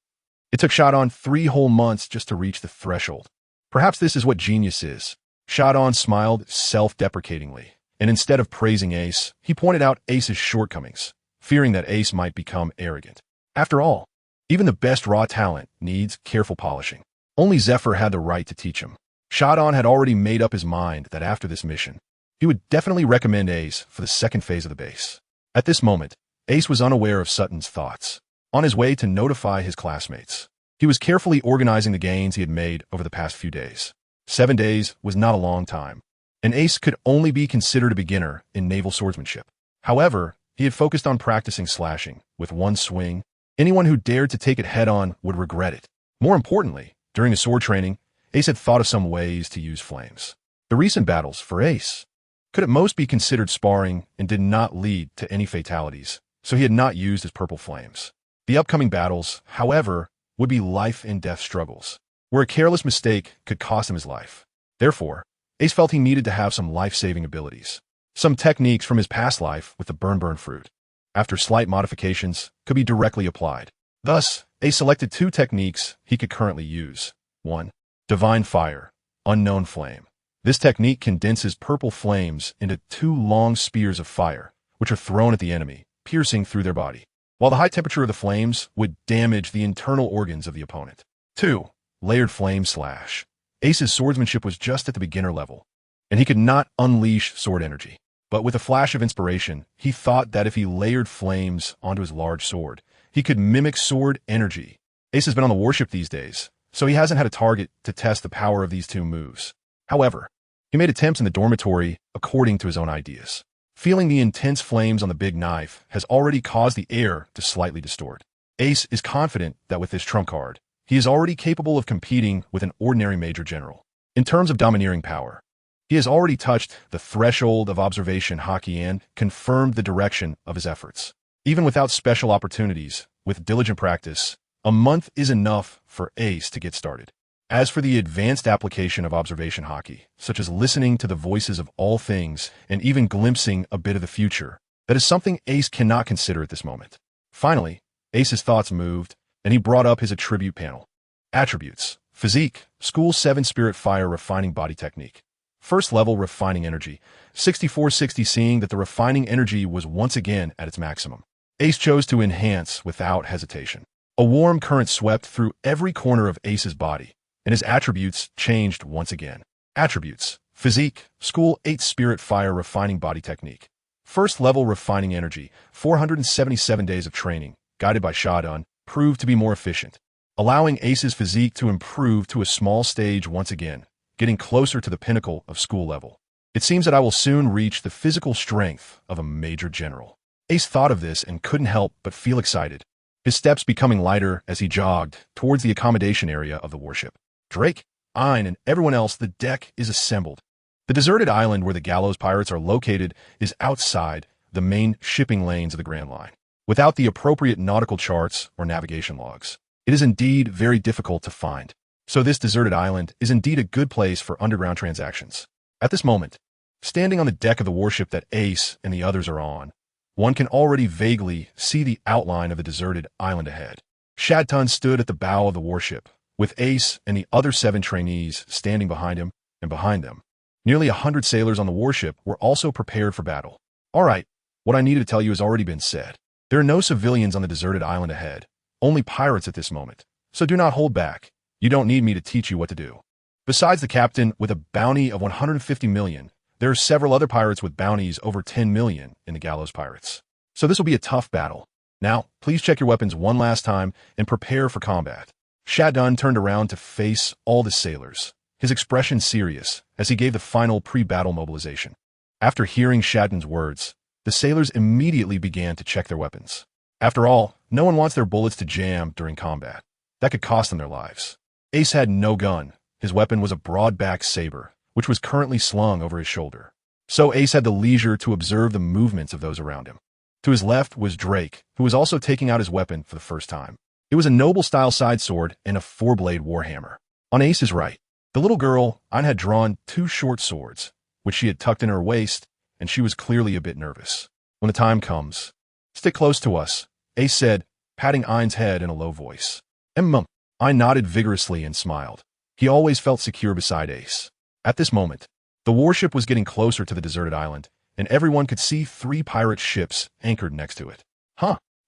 S1: It took Shadon 3 whole months just to reach the threshold. Perhaps this is what genius is. Shadon smiled self-deprecatingly, and instead of praising Ace, he pointed out Ace's shortcomings, fearing that Ace might become arrogant. After all, even the best raw talent needs careful polishing. Only Zephyr had the right to teach him. Shadon had already made up his mind that after this mission, he would definitely recommend Ace for the second phase of the base. At this moment, Ace was unaware of Sutton's thoughts. On his way to notify his classmates, he was carefully organizing the gains he had made over the past few days. 7 days was not a long time, and Ace could only be considered a beginner in naval swordsmanship. However, he had focused on practicing slashing. With one swing, anyone who dared to take it head-on would regret it. More importantly, during his sword training, Ace had thought of some ways to use flames. The recent battles, for Ace, could at most be considered sparring and did not lead to any fatalities, so he had not used his purple flames. The upcoming battles, however, would be life-and-death struggles, where a careless mistake could cost him his life. Therefore, Ace felt he needed to have some life-saving abilities. Some techniques from his past life with the burn fruit, after slight modifications, could be directly applied. Thus, Ace selected 2 techniques he could currently use. 1. Divine Fire, Unknown Flame. This technique condenses purple flames into 2 long spears of fire, which are thrown at the enemy, piercing through their body, while the high temperature of the flames would damage the internal organs of the opponent. 2. Layered Flame Slash. Ace's swordsmanship was just at the beginner level, and he could not unleash sword energy. But with a flash of inspiration, he thought that if he layered flames onto his large sword, he could mimic sword energy. Ace has been on the warship these days, so he hasn't had a target to test the power of these 2 moves. However, he made attempts in the dormitory according to his own ideas. Feeling the intense flames on the big knife has already caused the air to slightly distort. Ace is confident that with this trump card, he is already capable of competing with an ordinary major general. In terms of domineering power, he has already touched the threshold of observation haki and confirmed the direction of his efforts. Even without special opportunities, with diligent practice, a month is enough for Ace to get started. As for the advanced application of observation haki, such as listening to the voices of all things and even glimpsing a bit of the future, that is something Ace cannot consider at this moment. Finally, Ace's thoughts moved, and he brought up his attribute panel. Attributes. Physique. School 7 Spirit Fire Refining Body Technique. First level Refining Energy. 6460. Seeing that the refining energy was once again at its maximum, Ace chose to enhance without hesitation. A warm current swept through every corner of Ace's body, and his attributes changed once again. Attributes. Physique. School 8 Spirit Fire Refining Body Technique. First level Refining Energy. 477 days of training, guided by Shadon, proved to be more efficient, allowing Ace's physique to improve to a small stage once again, getting closer to the pinnacle of school level. It seems that I will soon reach the physical strength of a major general. Ace thought of this and couldn't help but feel excited, his steps becoming lighter as he jogged towards the accommodation area of the warship. Drake, Ein, and everyone else, the deck is assembled. The deserted island where the Gallows pirates are located is outside the main shipping lanes of the Grand Line. Without the appropriate nautical charts or navigation logs, it is indeed very difficult to find. So this deserted island is indeed a good place for underground transactions. At this moment, standing on the deck of the warship that Ace and the others are on, one can already vaguely see the outline of the deserted island ahead. Shadton stood at the bow of the warship, with Ace and the other 7 trainees standing behind him and behind them. Nearly 100 sailors on the warship were also prepared for battle. All right, what I needed to tell you has already been said. There are no civilians on the deserted island ahead, only pirates at this moment, so do not hold back. You don't need me to teach you what to do. Besides the captain with a bounty of 150 million, there are several other pirates with bounties over 10 million in the Gallows Pirates. So this will be a tough battle. Now, please check your weapons one last time and prepare for combat. Sha Dun turned around to face all the sailors, his expression serious as he gave the final pre-battle mobilization. After hearing Sha Dun's words, the sailors immediately began to check their weapons. After all, no one wants their bullets to jam during combat. That could cost them their lives. Ace had no gun. His weapon was a broad-back saber, which was currently slung over his shoulder. So Ace had the leisure to observe the movements of those around him. To his left was Drake, who was also taking out his weapon for the first time. It was a noble-style side sword and a four-blade warhammer. On Ace's right, the little girl, Ayn, had drawn two short swords, which she had tucked in her waist, and she was clearly a bit nervous. When the time comes, stick close to us, Ace said, patting Ayn's head in a low voice. Ayn nodded vigorously and smiled. He always felt secure beside Ace. At this moment, the warship was getting closer to the deserted island, and everyone could see 3 pirate ships anchored next to it.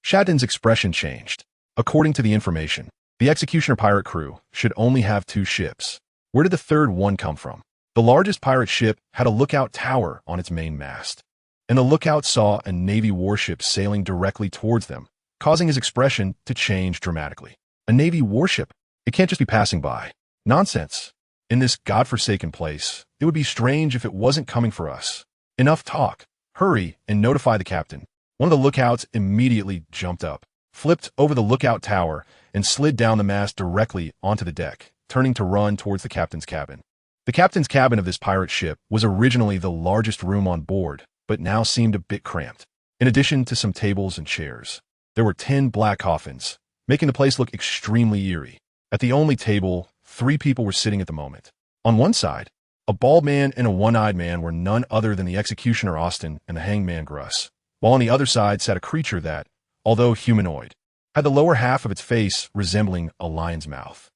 S1: Sha Dun's expression changed. According to the information, the Executioner pirate crew should only have 2 ships. Where did the third one come from? The largest pirate ship had a lookout tower on its main mast, and the lookout saw a Navy warship sailing directly towards them, causing his expression to change dramatically. A Navy warship? It can't just be passing by. Nonsense. In this godforsaken place, it would be strange if it wasn't coming for us. Enough talk. Hurry and notify the captain. One of the lookouts immediately jumped up, flipped over the lookout tower, and slid down the mast directly onto the deck, turning to run towards the captain's cabin. The captain's cabin of this pirate ship was originally the largest room on board, but now seemed a bit cramped. In addition to some tables and chairs, there were 10 black coffins, making the place look extremely eerie. At the only table, 3 people were sitting at the moment. On one side, a bald man and a one-eyed man were none other than the executioner Austin and the hangman Gruss, while on the other side sat a creature that, although humanoid, had the lower half of its face resembling a lion's mouth.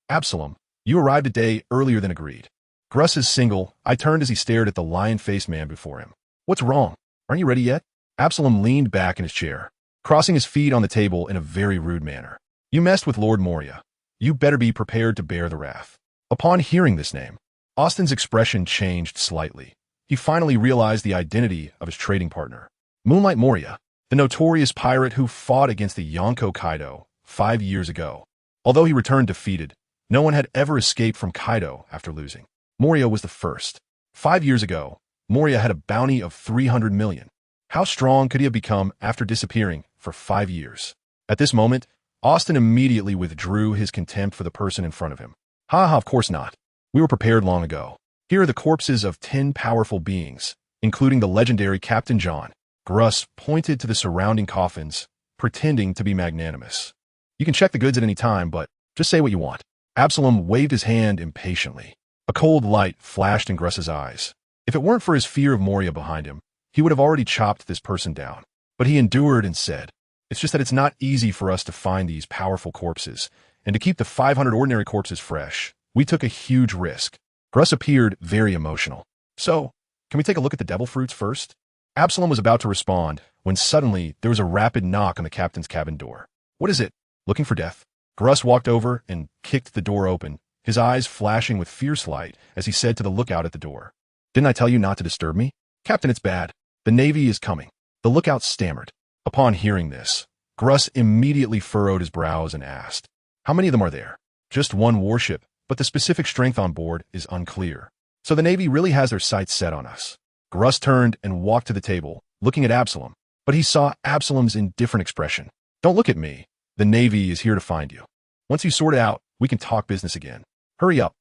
S1: Absalom, you arrived a day earlier than agreed. Gruss is single. I turned as he stared at the lion-faced man before him. What's wrong? Aren't you ready yet? Absalom leaned back in his chair, crossing his feet on the table in a very rude manner. You messed with Lord Moria. You better be prepared to bear the wrath. Upon hearing this name, Austin's expression changed slightly. He finally realized the identity of his trading partner. Moonlight Moria, the notorious pirate who fought against the Yonko Kaido 5 years ago. Although he returned defeated, no one had ever escaped from Kaido after losing. Moria was the first. 5 years ago, Moria had a bounty of 300 million. How strong could he have become after disappearing for 5 years? At this moment, Austin immediately withdrew his contempt for the person in front of him. Of course not. We were prepared long ago. Here are the corpses of 10 powerful beings, including the legendary Captain John. Gruss pointed to the surrounding coffins, pretending to be magnanimous. You can check the goods at any time, but just say what you want. Absalom waved his hand impatiently. A cold light flashed in Gruss's eyes. If it weren't for his fear of Moria behind him, he would have already chopped this person down. But he endured and said, "It's just that it's not easy for us to find these powerful corpses, and to keep the 500 ordinary corpses fresh, we took a huge risk." Gruss appeared very emotional. "So, can we take a look at the devil fruits first?" Absalom was about to respond when suddenly there was a rapid knock on the captain's cabin door. "What is it? Looking for death?" Gruss walked over and kicked the door open, his eyes flashing with fierce light as he said to the lookout at the door, "Didn't I tell you not to disturb me? Captain, it's bad. The Navy is coming." The lookout stammered. Upon hearing this, Gruss immediately furrowed his brows and asked, "How many of them are there?" "Just 1 warship, but the specific strength on board is unclear. So the Navy really has their sights set on us." Gruss turned and walked to the table, looking at Absalom, but he saw Absalom's indifferent expression. "Don't look at me. The Navy is here to find you. Once you sort it out, we can talk business again. Hurry up."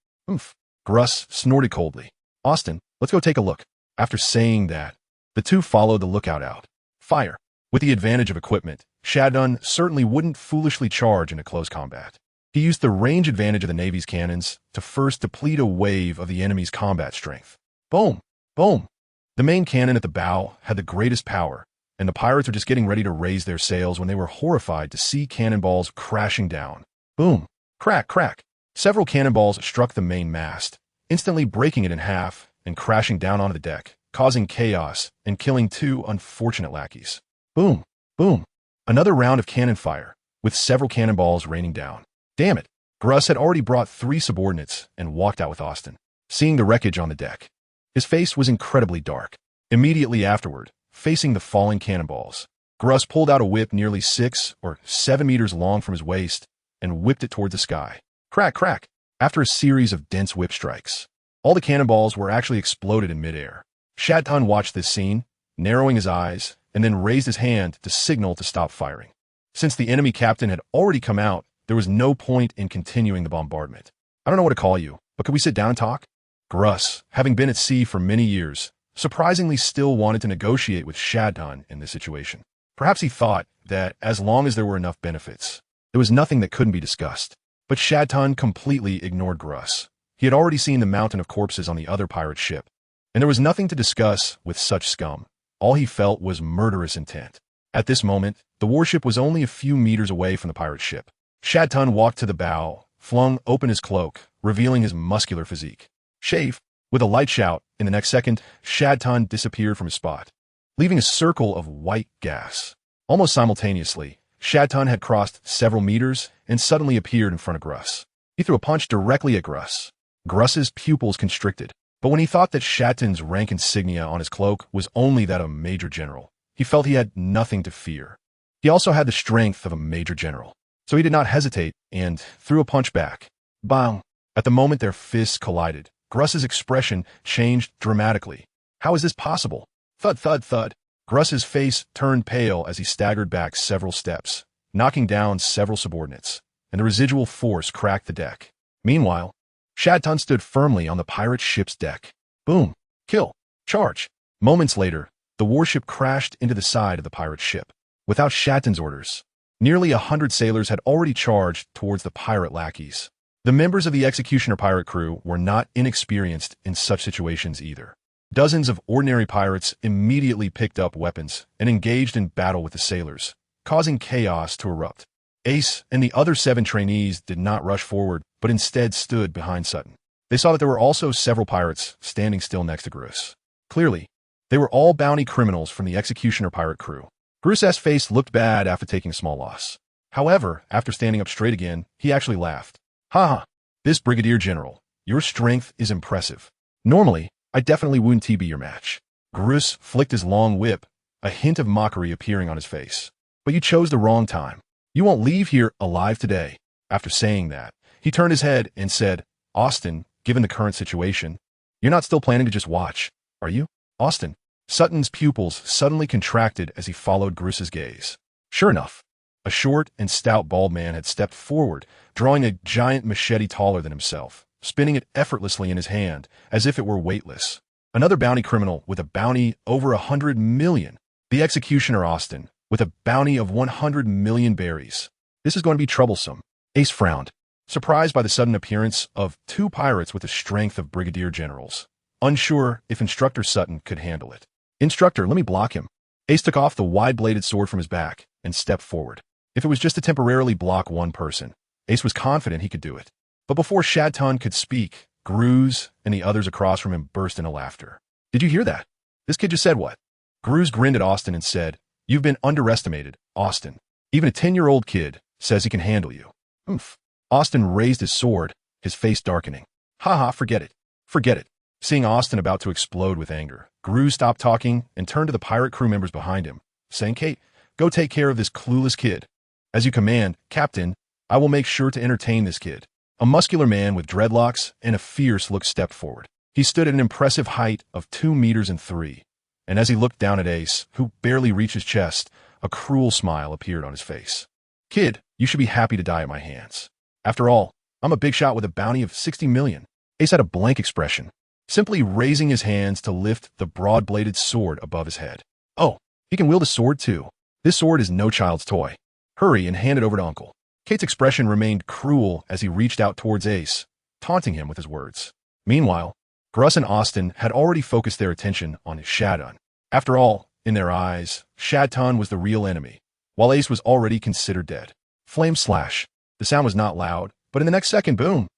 S1: Gruss snorted coldly. "Austin, let's go take a look." After saying that, the two followed the lookout out. Fire. With the advantage of equipment, Sha Dun certainly wouldn't foolishly charge into close combat. He used the range advantage of the Navy's cannons to first deplete a wave of the enemy's combat strength. Boom! Boom! The main cannon at the bow had the greatest power, and the pirates were just getting ready to raise their sails when they were horrified to see cannonballs crashing down. Boom! Crack! Crack! Several cannonballs struck the main mast, instantly breaking it in half and crashing down onto the deck, causing chaos and killing 2 unfortunate lackeys. Boom! Boom! Another round of cannon fire, with several cannonballs raining down. Damn it! Gruss had already brought 3 subordinates and walked out with Austin, seeing the wreckage on the deck. His face was incredibly dark. Immediately afterward, facing the falling cannonballs, Gruss pulled out a whip nearly 6 or 7 meters long from his waist and whipped it toward the sky. Crack, crack! After a series of dense whip strikes, all the cannonballs were actually exploded in midair. Shad Tun watched this scene, narrowing his eyes, and then raised his hand to signal to stop firing. Since the enemy captain had already come out, there was no point in continuing the bombardment. I don't know what to call you, but could we sit down and talk? Gruss, having been at sea for many years, surprisingly still wanted to negotiate with Shad Tun in this situation. Perhaps he thought that as long as there were enough benefits, there was nothing that couldn't be discussed. But Shad Tun completely ignored Gruss. He had already seen the mountain of corpses on the other pirate ship, and there was nothing to discuss with such scum. All he felt was murderous intent. At this moment, the warship was only a few meters away from the pirate ship. Shad Tun walked to the bow, flung open his cloak, revealing his muscular physique. Shave! With a light shout, in the next second, Shad Tun disappeared from his spot, leaving a circle of white gas. Almost simultaneously, Shad Tun had crossed several meters and suddenly appeared in front of Gruss. He threw a punch directly at Gruss. Gruss's pupils constricted, but when he thought that Shad Tun's rank insignia on his cloak was only that of a major general, he felt he had nothing to fear. He also had the strength of a major general, so he did not hesitate and threw a punch back. Bang! At the moment their fists collided, Gruss's expression changed dramatically. How is this possible? Thud, thud, thud. Gruss's face turned pale as he staggered back several steps, knocking down several subordinates, and the residual force cracked the deck. Meanwhile, Shad Tun stood firmly on the pirate ship's deck. Boom! Kill! Charge! Moments later, the warship crashed into the side of the pirate ship. Without Shad Tun's orders, nearly 100 sailors had already charged towards the pirate lackeys. The members of the Executioner pirate crew were not inexperienced in such situations either. Dozens of ordinary pirates immediately picked up weapons and engaged in battle with the sailors, causing chaos to erupt. Ace and the other 7 trainees did not rush forward, but instead stood behind Sutton. They saw that there were also several pirates standing still next to Gruss. Clearly, they were all bounty criminals from the Executioner pirate crew. Gruss's face looked bad after taking a small loss. However, after standing up straight again, he actually laughed. Ha ha! This Brigadier General, your strength is impressive. Normally, I definitely wouldn't be your match. Gruss flicked his long whip, a hint of mockery appearing on his face. But you chose the wrong time. You won't leave here alive today. After saying that, he turned his head and said, Austin, given the current situation, you're not still planning to just watch, are you? Austin. Sutton's pupils suddenly contracted as he followed Gruss's gaze. Sure enough, a short and stout bald man had stepped forward, drawing a giant machete taller than himself, spinning it effortlessly in his hand as if it were weightless. Another bounty criminal with a bounty over 100 million. The Executioner Austin, with a bounty of 100 million berries. This is going to be troublesome. Ace frowned, surprised by the sudden appearance of 2 pirates with the strength of brigadier generals, unsure if Instructor Sutton could handle it. Instructor, let me block him. Ace took off the wide-bladed sword from his back and stepped forward. If it was just to temporarily block one person, Ace was confident he could do it. But before Shad Tun could speak, Gruss and the others across from him burst into laughter. Did you hear that? This kid just said what? Gruss grinned at Austin and said, You've been underestimated, Austin. Even a 10-year-old kid says he can handle you. Oomph. Austin raised his sword, his face darkening. Ha, forget it. Forget it. Seeing Austin about to explode with anger, Gruss stopped talking and turned to the pirate crew members behind him, saying, Kate, go take care of this clueless kid. As you command, Captain, I will make sure to entertain this kid. A muscular man with dreadlocks and a fierce look stepped forward. He stood at an impressive height of 2 meters and 3, and as he looked down at Ace, who barely reached his chest, a cruel smile appeared on his face. Kid, you should be happy to die at my hands. After all, I'm a big shot with a bounty of 60 million. Ace had a blank expression, simply raising his hands to lift the broad-bladed sword above his head. Oh, he can wield a sword too. This sword is no child's toy. Hurry and hand it over to Uncle. Kate's expression remained cruel as he reached out towards Ace, taunting him with his words. Meanwhile, Gruss and Austin had already focused their attention on Shad Tun. After all, in their eyes, Shad Tun was the real enemy, while Ace was already considered dead. Flame slash. The sound was not loud, but in the next second, boom!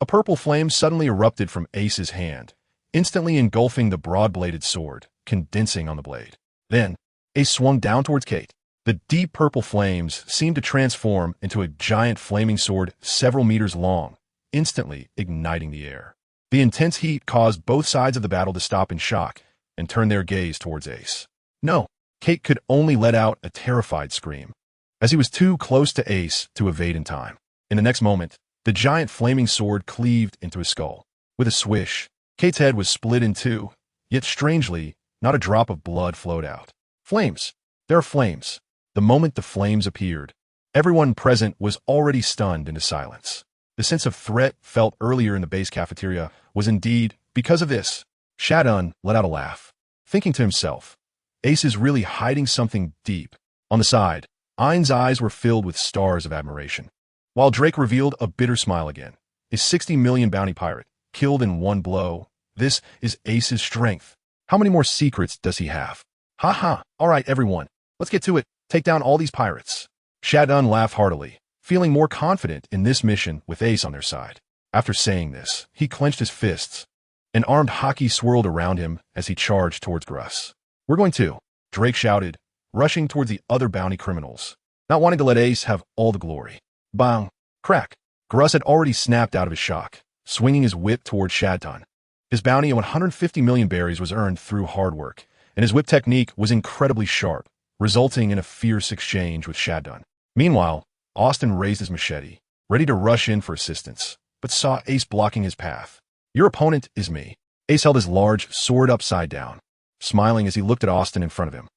S1: A purple flame suddenly erupted from Ace's hand, instantly engulfing the broad-bladed sword, condensing on the blade. Then, Ace swung down towards Kate. The deep purple flames seemed to transform into a giant flaming sword several meters long, instantly igniting the air. The intense heat caused both sides of the battle to stop in shock and turn their gaze towards Ace. No, Kate could only let out a terrified scream, as he was too close to Ace to evade in time. In the next moment, the giant flaming sword cleaved into his skull. With a swish, Kate's head was split in two, yet strangely, not a drop of blood flowed out. Flames! There are flames! The moment the flames appeared, everyone present was already stunned into silence. The sense of threat felt earlier in the base cafeteria was indeed because of this. Shadun let out a laugh, thinking to himself, Ace is really hiding something deep. On the side, Ein's eyes were filled with stars of admiration, while Drake revealed a bitter smile again. A 60 million bounty pirate, killed in one blow. This is Ace's strength. How many more secrets does he have? Ha ha, all right everyone, let's get to it. Take down all these pirates. Shadun laughed heartily, feeling more confident in this mission with Ace on their side. After saying this, he clenched his fists. An armed hockey swirled around him as he charged towards Gruss. We're going to, Drake shouted, rushing towards the other bounty criminals, not wanting to let Ace have all the glory. Bang! Crack! Gruss had already snapped out of his shock, swinging his whip towards Shadun. His bounty of 150 million berries was earned through hard work, and his whip technique was incredibly sharp, resulting in a fierce exchange with Shadun. Meanwhile, Austin raised his machete, ready to rush in for assistance, but saw Ace blocking his path. Your opponent is me. Ace held his large sword upside down, smiling as he looked at Austin in front of him.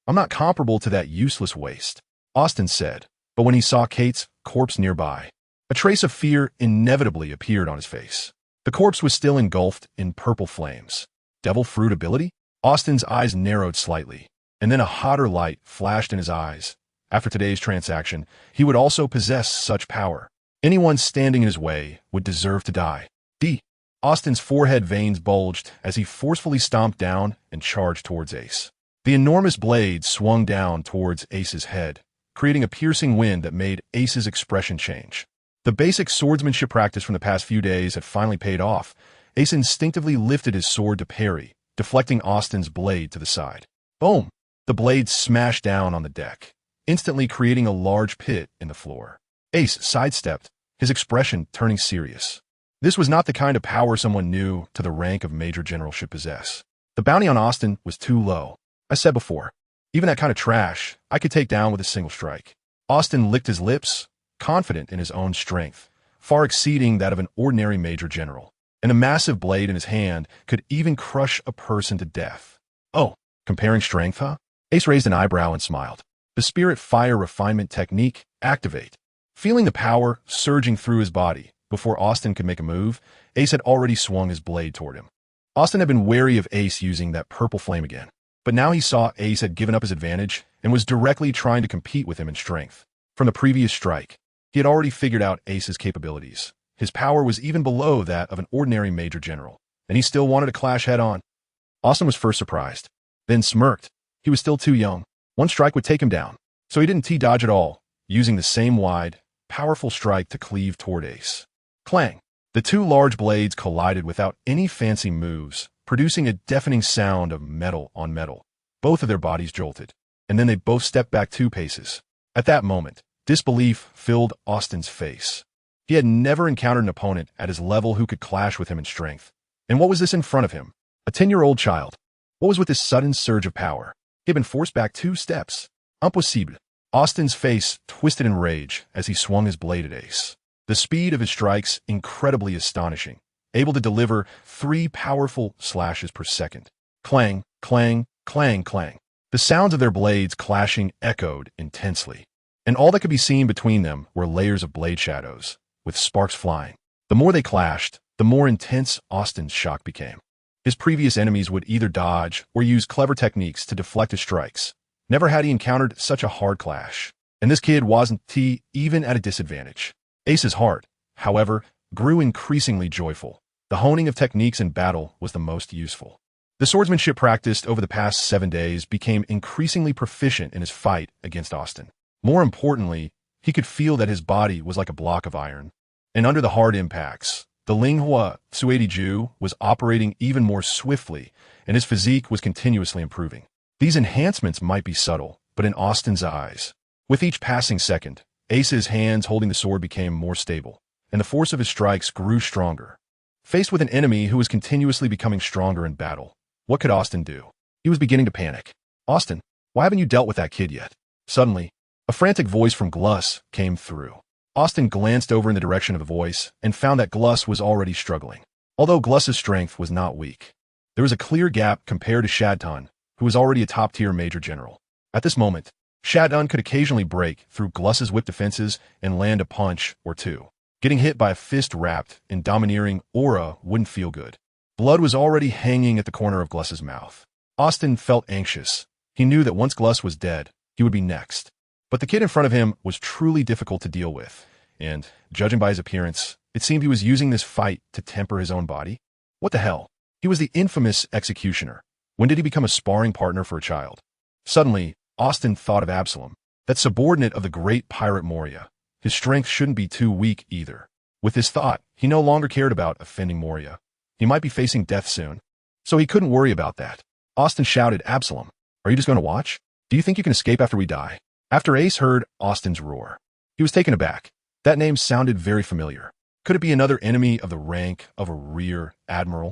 S1: I'm not comparable to that useless waste, Austin said, but when he saw Kate's corpse nearby, a trace of fear inevitably appeared on his face. The corpse was still engulfed in purple flames. Devil fruit ability? Austin's eyes narrowed slightly, and then a hotter light flashed in his eyes. After today's transaction, he would also possess such power. Anyone standing in his way would deserve to die. Austin's forehead veins bulged as he forcefully stomped down and charged towards Ace. The enormous blade swung down towards Ace's head, creating a piercing wind that made Ace's expression change. The basic swordsmanship practice from the past few days had finally paid off. Ace instinctively lifted his sword to parry, deflecting Austin's blade to the side. Boom! The blade smashed down on the deck, instantly creating a large pit in the floor. Ace sidestepped, his expression turning serious. This was not the kind of power someone new to the rank of Major General should possess. The bounty on Austin was too low. I said before, even that kind of trash, I could take down with a single strike. Austin licked his lips, confident in his own strength, far exceeding that of an ordinary Major General. And a massive blade in his hand could even crush a person to death. Oh, comparing strength, huh? Ace raised an eyebrow and smiled. The Spirit Fire Refinement Technique, activate. Feeling the power surging through his body, before Austin could make a move, Ace had already swung his blade toward him. Austin had been wary of Ace using that purple flame again, but now he saw Ace had given up his advantage and was directly trying to compete with him in strength. From the previous strike, he had already figured out Ace's capabilities. His power was even below that of an ordinary Major General, and he still wanted to clash head-on. Austin was first surprised, then smirked. He was still too young. One strike would take him down, so he didn't T-dodge at all, using the same wide, powerful strike to cleave toward Ace. Clang! The two large blades collided without any fancy moves, producing a deafening sound of metal on metal. Both of their bodies jolted, and then they both stepped back 2 paces. At that moment, disbelief filled Austin's face. He had never encountered an opponent at his level who could clash with him in strength. And what was this in front of him? A 10-year-old child. What was with this sudden surge of power? He had been forced back 2 steps. Impossible. Austin's face twisted in rage as he swung his blade at Ace. The speed of his strikes incredibly astonishing, able to deliver 3 powerful slashes per second. Clang, clang, clang, clang. The sounds of their blades clashing echoed intensely, and all that could be seen between them were layers of blade shadows, with sparks flying. The more they clashed, the more intense Austin's shock became. His previous enemies would either dodge or use clever techniques to deflect his strikes. Never had he encountered such a hard clash, and this kid wasn't even at a disadvantage. Ace's heart, however, grew increasingly joyful. The honing of techniques in battle was the most useful. The swordsmanship practiced over the past 7 days became increasingly proficient in his fight against Austin. More importantly, he could feel that his body was like a block of iron. And under the hard impacts, the Linghua Sueidi-Ju was operating even more swiftly, and his physique was continuously improving. These enhancements might be subtle, but in Austin's eyes. With each passing second, Ace's hands holding the sword became more stable, and the force of his strikes grew stronger. Faced with an enemy who was continuously becoming stronger in battle, what could Austin do? He was beginning to panic. "Austin, why haven't you dealt with that kid yet?" Suddenly, a frantic voice from Gluss came through. Austin glanced over in the direction of the voice and found that Gluss was already struggling. Although Gluss's strength was not weak, there was a clear gap compared to Shadton, who was already a top-tier major general. At this moment, Shadton could occasionally break through Gluss's whip defenses and land a punch or two. Getting hit by a fist wrapped in domineering aura wouldn't feel good. Blood was already hanging at the corner of Gluss's mouth. Austin felt anxious. He knew that once Gluss was dead, he would be next. But the kid in front of him was truly difficult to deal with, and, judging by his appearance, it seemed he was using this fight to temper his own body. What the hell? He was the infamous executioner. When did he become a sparring partner for a child? Suddenly, Austin thought of Absalom, that subordinate of the great pirate Moria. His strength shouldn't be too weak either. With this thought, he no longer cared about offending Moria. He might be facing death soon, so he couldn't worry about that. Austin shouted, "Absalom, are you just going to watch? Do you think you can escape after we die?" After Ace heard Austin's roar, he was taken aback. That name sounded very familiar. Could it be another enemy of the rank of a rear admiral?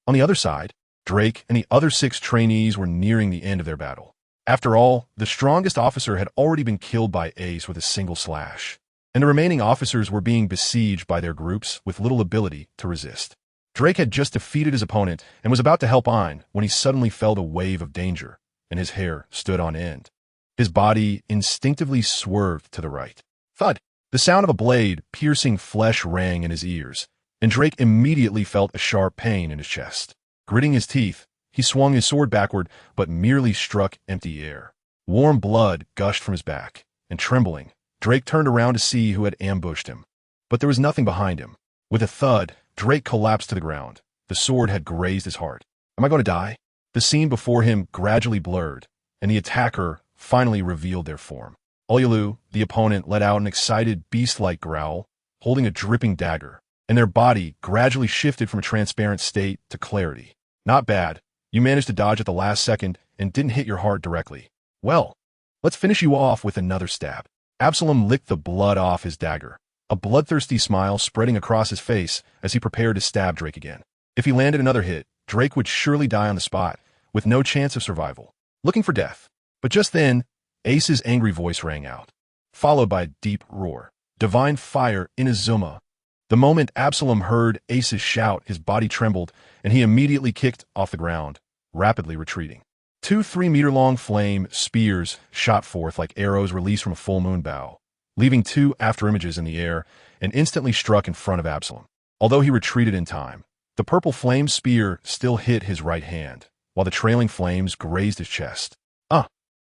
S1: On the other side, Drake and the other 6 trainees were nearing the end of their battle. After all, the strongest officer had already been killed by Ace with a single slash, and the remaining officers were being besieged by their groups with little ability to resist. Drake had just defeated his opponent and was about to help Ein when he suddenly felt a wave of danger, and his hair stood on end. His body instinctively swerved to the right. Thud! The sound of a blade piercing flesh rang in his ears, and Drake immediately felt a sharp pain in his chest. Gritting his teeth, he swung his sword backward, but merely struck empty air. Warm blood gushed from his back, and trembling, Drake turned around to see who had ambushed him. But there was nothing behind him. With a thud, Drake collapsed to the ground. The sword had grazed his heart. Am I going to die? The scene before him gradually blurred, and the attacker finally revealed their form. Oyalu, the opponent, let out an excited, beast-like growl, holding a dripping dagger, and their body gradually shifted from a transparent state to clarity. Not bad. You managed to dodge at the last second and didn't hit your heart directly. Well, let's finish you off with another stab. Absalom licked the blood off his dagger, a bloodthirsty smile spreading across his face as he prepared to stab Drake again. If he landed another hit, Drake would surely die on the spot, with no chance of survival, looking for death. But just then, Ace's angry voice rang out, followed by a deep roar. Divine fire, Inazuma. The moment Absalom heard Ace's shout, his body trembled, and he immediately kicked off the ground, rapidly retreating. 2 3-meter-long flame spears shot forth like arrows released from a full moon bow, leaving 2 afterimages in the air and instantly struck in front of Absalom. Although he retreated in time, the purple flame spear still hit his right hand, while the trailing flames grazed his chest.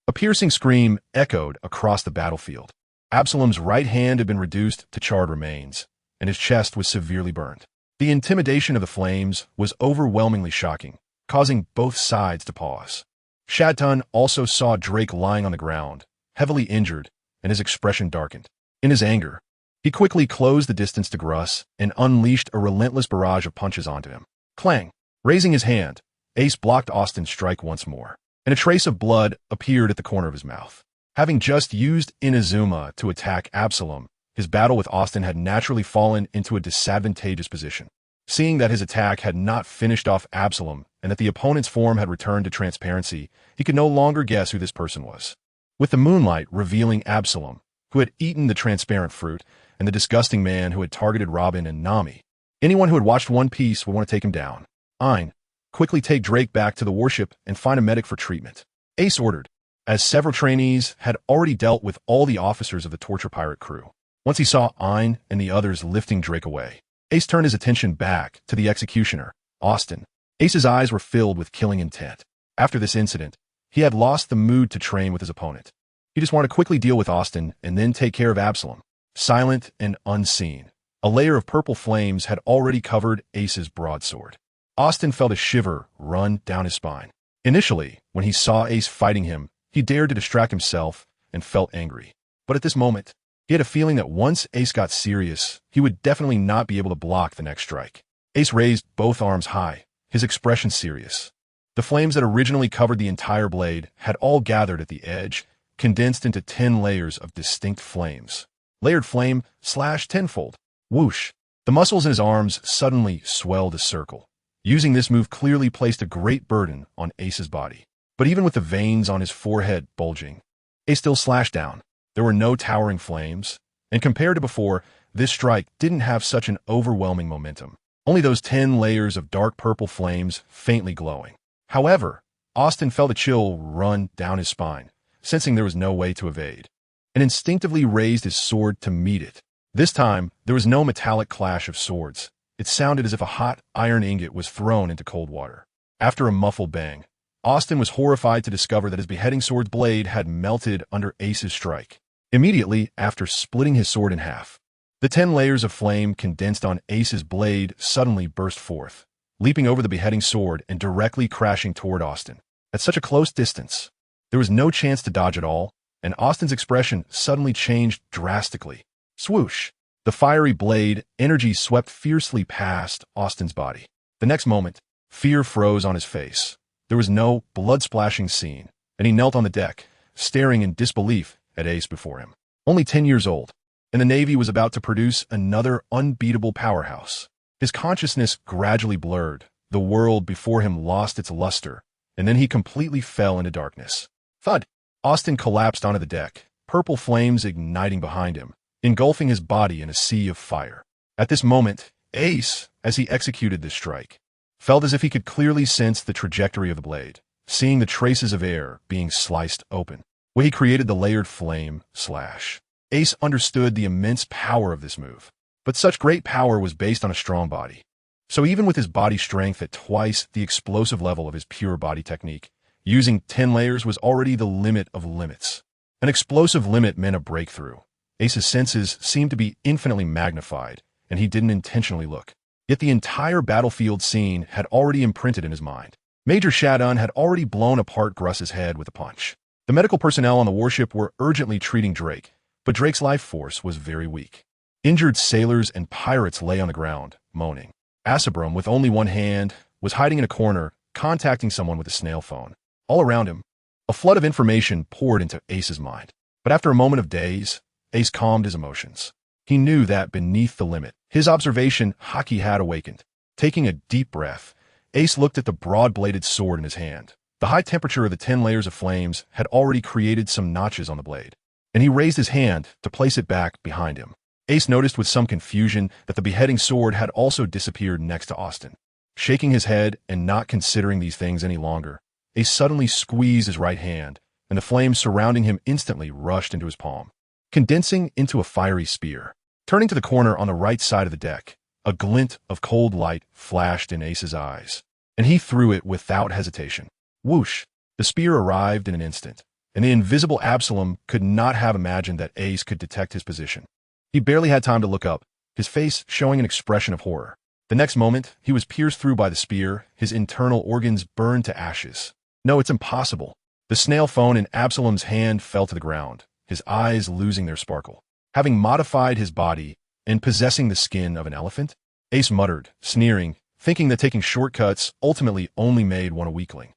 S1: A piercing scream echoed across the battlefield. Absalom's right hand had been reduced to charred remains, and his chest was severely burned. The intimidation of the flames was overwhelmingly shocking, causing both sides to pause. Shadton also saw Drake lying on the ground, heavily injured, and his expression darkened. In his anger, he quickly closed the distance to Gruss and unleashed a relentless barrage of punches onto him. Clang! Raising his hand, Ace blocked Austin's strike once more, and a trace of blood appeared at the corner of his mouth. Having just used Inazuma to attack Absalom, his battle with Austin had naturally fallen into a disadvantageous position. Seeing that his attack had not finished off Absalom and that the opponent's form had returned to transparency, he could no longer guess who this person was. With the moonlight revealing Absalom, who had eaten the transparent fruit, and the disgusting man who had targeted Robin and Nami, anyone who had watched One Piece would want to take him down. Ein, quickly take Drake back to the warship and find a medic for treatment. Ace ordered, as several trainees had already dealt with all the officers of the torture pirate crew. Once he saw Ein and the others lifting Drake away, Ace turned his attention back to the executioner, Austin. Ace's eyes were filled with killing intent. After this incident, he had lost the mood to train with his opponent. He just wanted to quickly deal with Austin and then take care of Absalom. Silent and unseen, a layer of purple flames had already covered Ace's broadsword. Austin felt a shiver run down his spine. Initially, when he saw Ace fighting him, he dared to distract himself and felt angry. But at this moment, he had a feeling that once Ace got serious, he would definitely not be able to block the next strike. Ace raised both arms high, his expression serious. The flames that originally covered the entire blade had all gathered at the edge, condensed into 10 layers of distinct flames. Layered flame slash tenfold. Whoosh. The muscles in his arms suddenly swelled a circle. Using this move clearly placed a great burden on Ace's body. But even with the veins on his forehead bulging, Ace still slashed down. There were no towering flames, and compared to before, this strike didn't have such an overwhelming momentum. Only those 10 layers of dark purple flames faintly glowing. However, Austin felt a chill run down his spine, sensing there was no way to evade, and instinctively raised his sword to meet it. This time, there was no metallic clash of swords. It sounded as if a hot iron ingot was thrown into cold water. After a muffled bang, Austin was horrified to discover that his beheading sword's blade had melted under Ace's strike. Immediately after splitting his sword in half, the 10 layers of flame condensed on Ace's blade suddenly burst forth, leaping over the beheading sword and directly crashing toward Austin. At such a close distance, there was no chance to dodge at all, and Austin's expression suddenly changed drastically. Swoosh! The fiery blade energy swept fiercely past Austin's body. The next moment, fear froze on his face. There was no blood-splashing scene, and he knelt on the deck, staring in disbelief at Ace before him. Only 10 years old, and the Navy was about to produce another unbeatable powerhouse. His consciousness gradually blurred. The world before him lost its luster, and then he completely fell into darkness. Thud! Austin collapsed onto the deck, purple flames igniting behind him, engulfing his body in a sea of fire. At this moment, Ace, as he executed this strike, felt as if he could clearly sense the trajectory of the blade, seeing the traces of air being sliced open, where he created the layered flame slash. Ace understood the immense power of this move, but such great power was based on a strong body. So even with his body strength at twice the explosive level of his pure body technique, using 10 layers was already the limit of limits. An explosive limit meant a breakthrough. Ace's senses seemed to be infinitely magnified, and he didn't intentionally look. Yet the entire battlefield scene had already imprinted in his mind. Major Shadon had already blown apart Gruss's head with a punch. The medical personnel on the warship were urgently treating Drake, but Drake's life force was very weak. Injured sailors and pirates lay on the ground, moaning. Asabrum, with only one hand, was hiding in a corner, contacting someone with a snail phone. All around him, a flood of information poured into Ace's mind. But after a moment of daze, Ace calmed his emotions. He knew that beneath the limit, his observation Haki had awakened. Taking a deep breath, Ace looked at the broad-bladed sword in his hand. The high temperature of the 10 layers of flames had already created some notches on the blade, and he raised his hand to place it back behind him. Ace noticed with some confusion that the beheading sword had also disappeared next to Austin. Shaking his head and not considering these things any longer, Ace suddenly squeezed his right hand, and the flames surrounding him instantly rushed into his palm, condensing into a fiery spear. Turning to the corner on the right side of the deck, a glint of cold light flashed in Ace's eyes, and he threw it without hesitation. Whoosh! The spear arrived in an instant, and the invisible Absalom could not have imagined that Ace could detect his position. He barely had time to look up, his face showing an expression of horror. The next moment, he was pierced through by the spear, his internal organs burned to ashes. No, it's impossible. The snail phone in Absalom's hand fell to the ground, his eyes losing their sparkle. Having modified his body and possessing the skin of an elephant, Ace muttered, sneering, thinking that taking shortcuts ultimately only made one a weakling.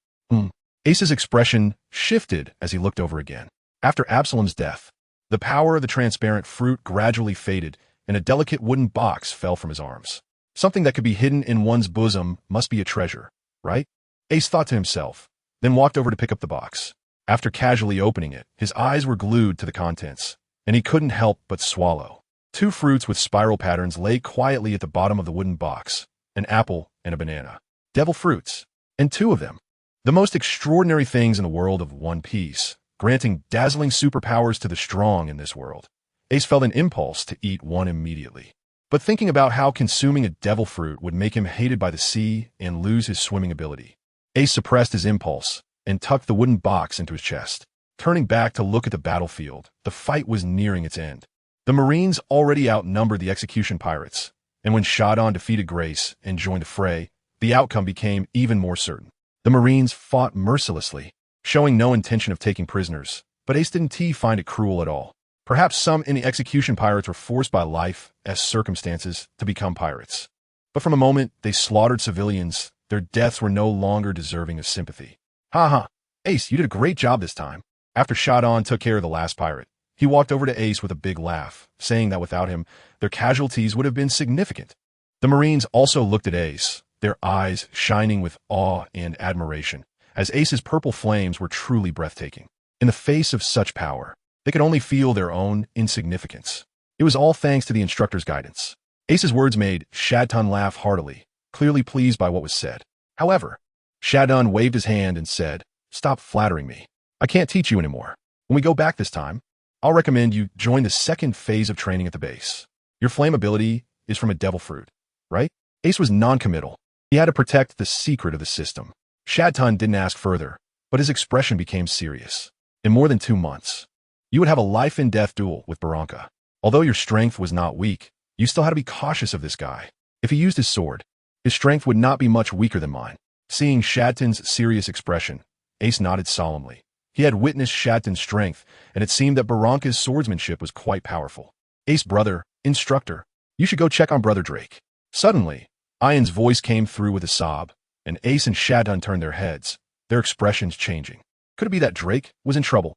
S1: Ace's expression shifted as he looked over again. After Absalom's death, the power of the transparent fruit gradually faded, and a delicate wooden box fell from his arms. Something that could be hidden in one's bosom must be a treasure, right? Ace thought to himself, then walked over to pick up the box. After casually opening it, his eyes were glued to the contents, and he couldn't help but swallow. 2 fruits with spiral patterns lay quietly at the bottom of the wooden box, an apple and a banana. Devil fruits, and 2 of them. The most extraordinary things in the world of One Piece, granting dazzling superpowers to the strong in this world. Ace felt an impulse to eat one immediately. But thinking about how consuming a devil fruit would make him hated by the sea and lose his swimming ability, Ace suppressed his impulse and tucked the wooden box into his chest. Turning back to look at the battlefield, the fight was nearing its end. The Marines already outnumbered the execution pirates, and when Shadon defeated Grace and joined the fray, the outcome became even more certain. The Marines fought mercilessly, showing no intention of taking prisoners, but Ace didn't find it cruel at all. Perhaps some in the execution pirates were forced by life as circumstances to become pirates. But from the moment they slaughtered civilians, their deaths were no longer deserving of sympathy. Ha ha! Ace, you did a great job this time. After Shadon took care of the last pirate, he walked over to Ace with a big laugh, saying that without him, their casualties would have been significant. The Marines also looked at Ace, their eyes shining with awe and admiration, as Ace's purple flames were truly breathtaking. In the face of such power, they could only feel their own insignificance. It was all thanks to the instructor's guidance. Ace's words made Shadton laugh heartily, clearly pleased by what was said. However, Shadon waved his hand and said, "Stop flattering me. I can't teach you anymore. When we go back this time, I'll recommend you join the second phase of training at the base. Your flame ability is from a devil fruit, right?" Ace was non-committal. He had to protect the secret of the system. Shadton didn't ask further, but his expression became serious. In more than 2 months, you would have a life-and-death duel with Barranca. Although your strength was not weak, you still had to be cautious of this guy. If he used his sword, his strength would not be much weaker than mine. Seeing Shadton's serious expression, Ace nodded solemnly. He had witnessed Shadton's strength, and it seemed that Barranca's swordsmanship was quite powerful. "Ace, brother, instructor, you should go check on Brother Drake." Suddenly, Ian's voice came through with a sob, and Ace and Shadton turned their heads, their expressions changing. Could it be that Drake was in trouble?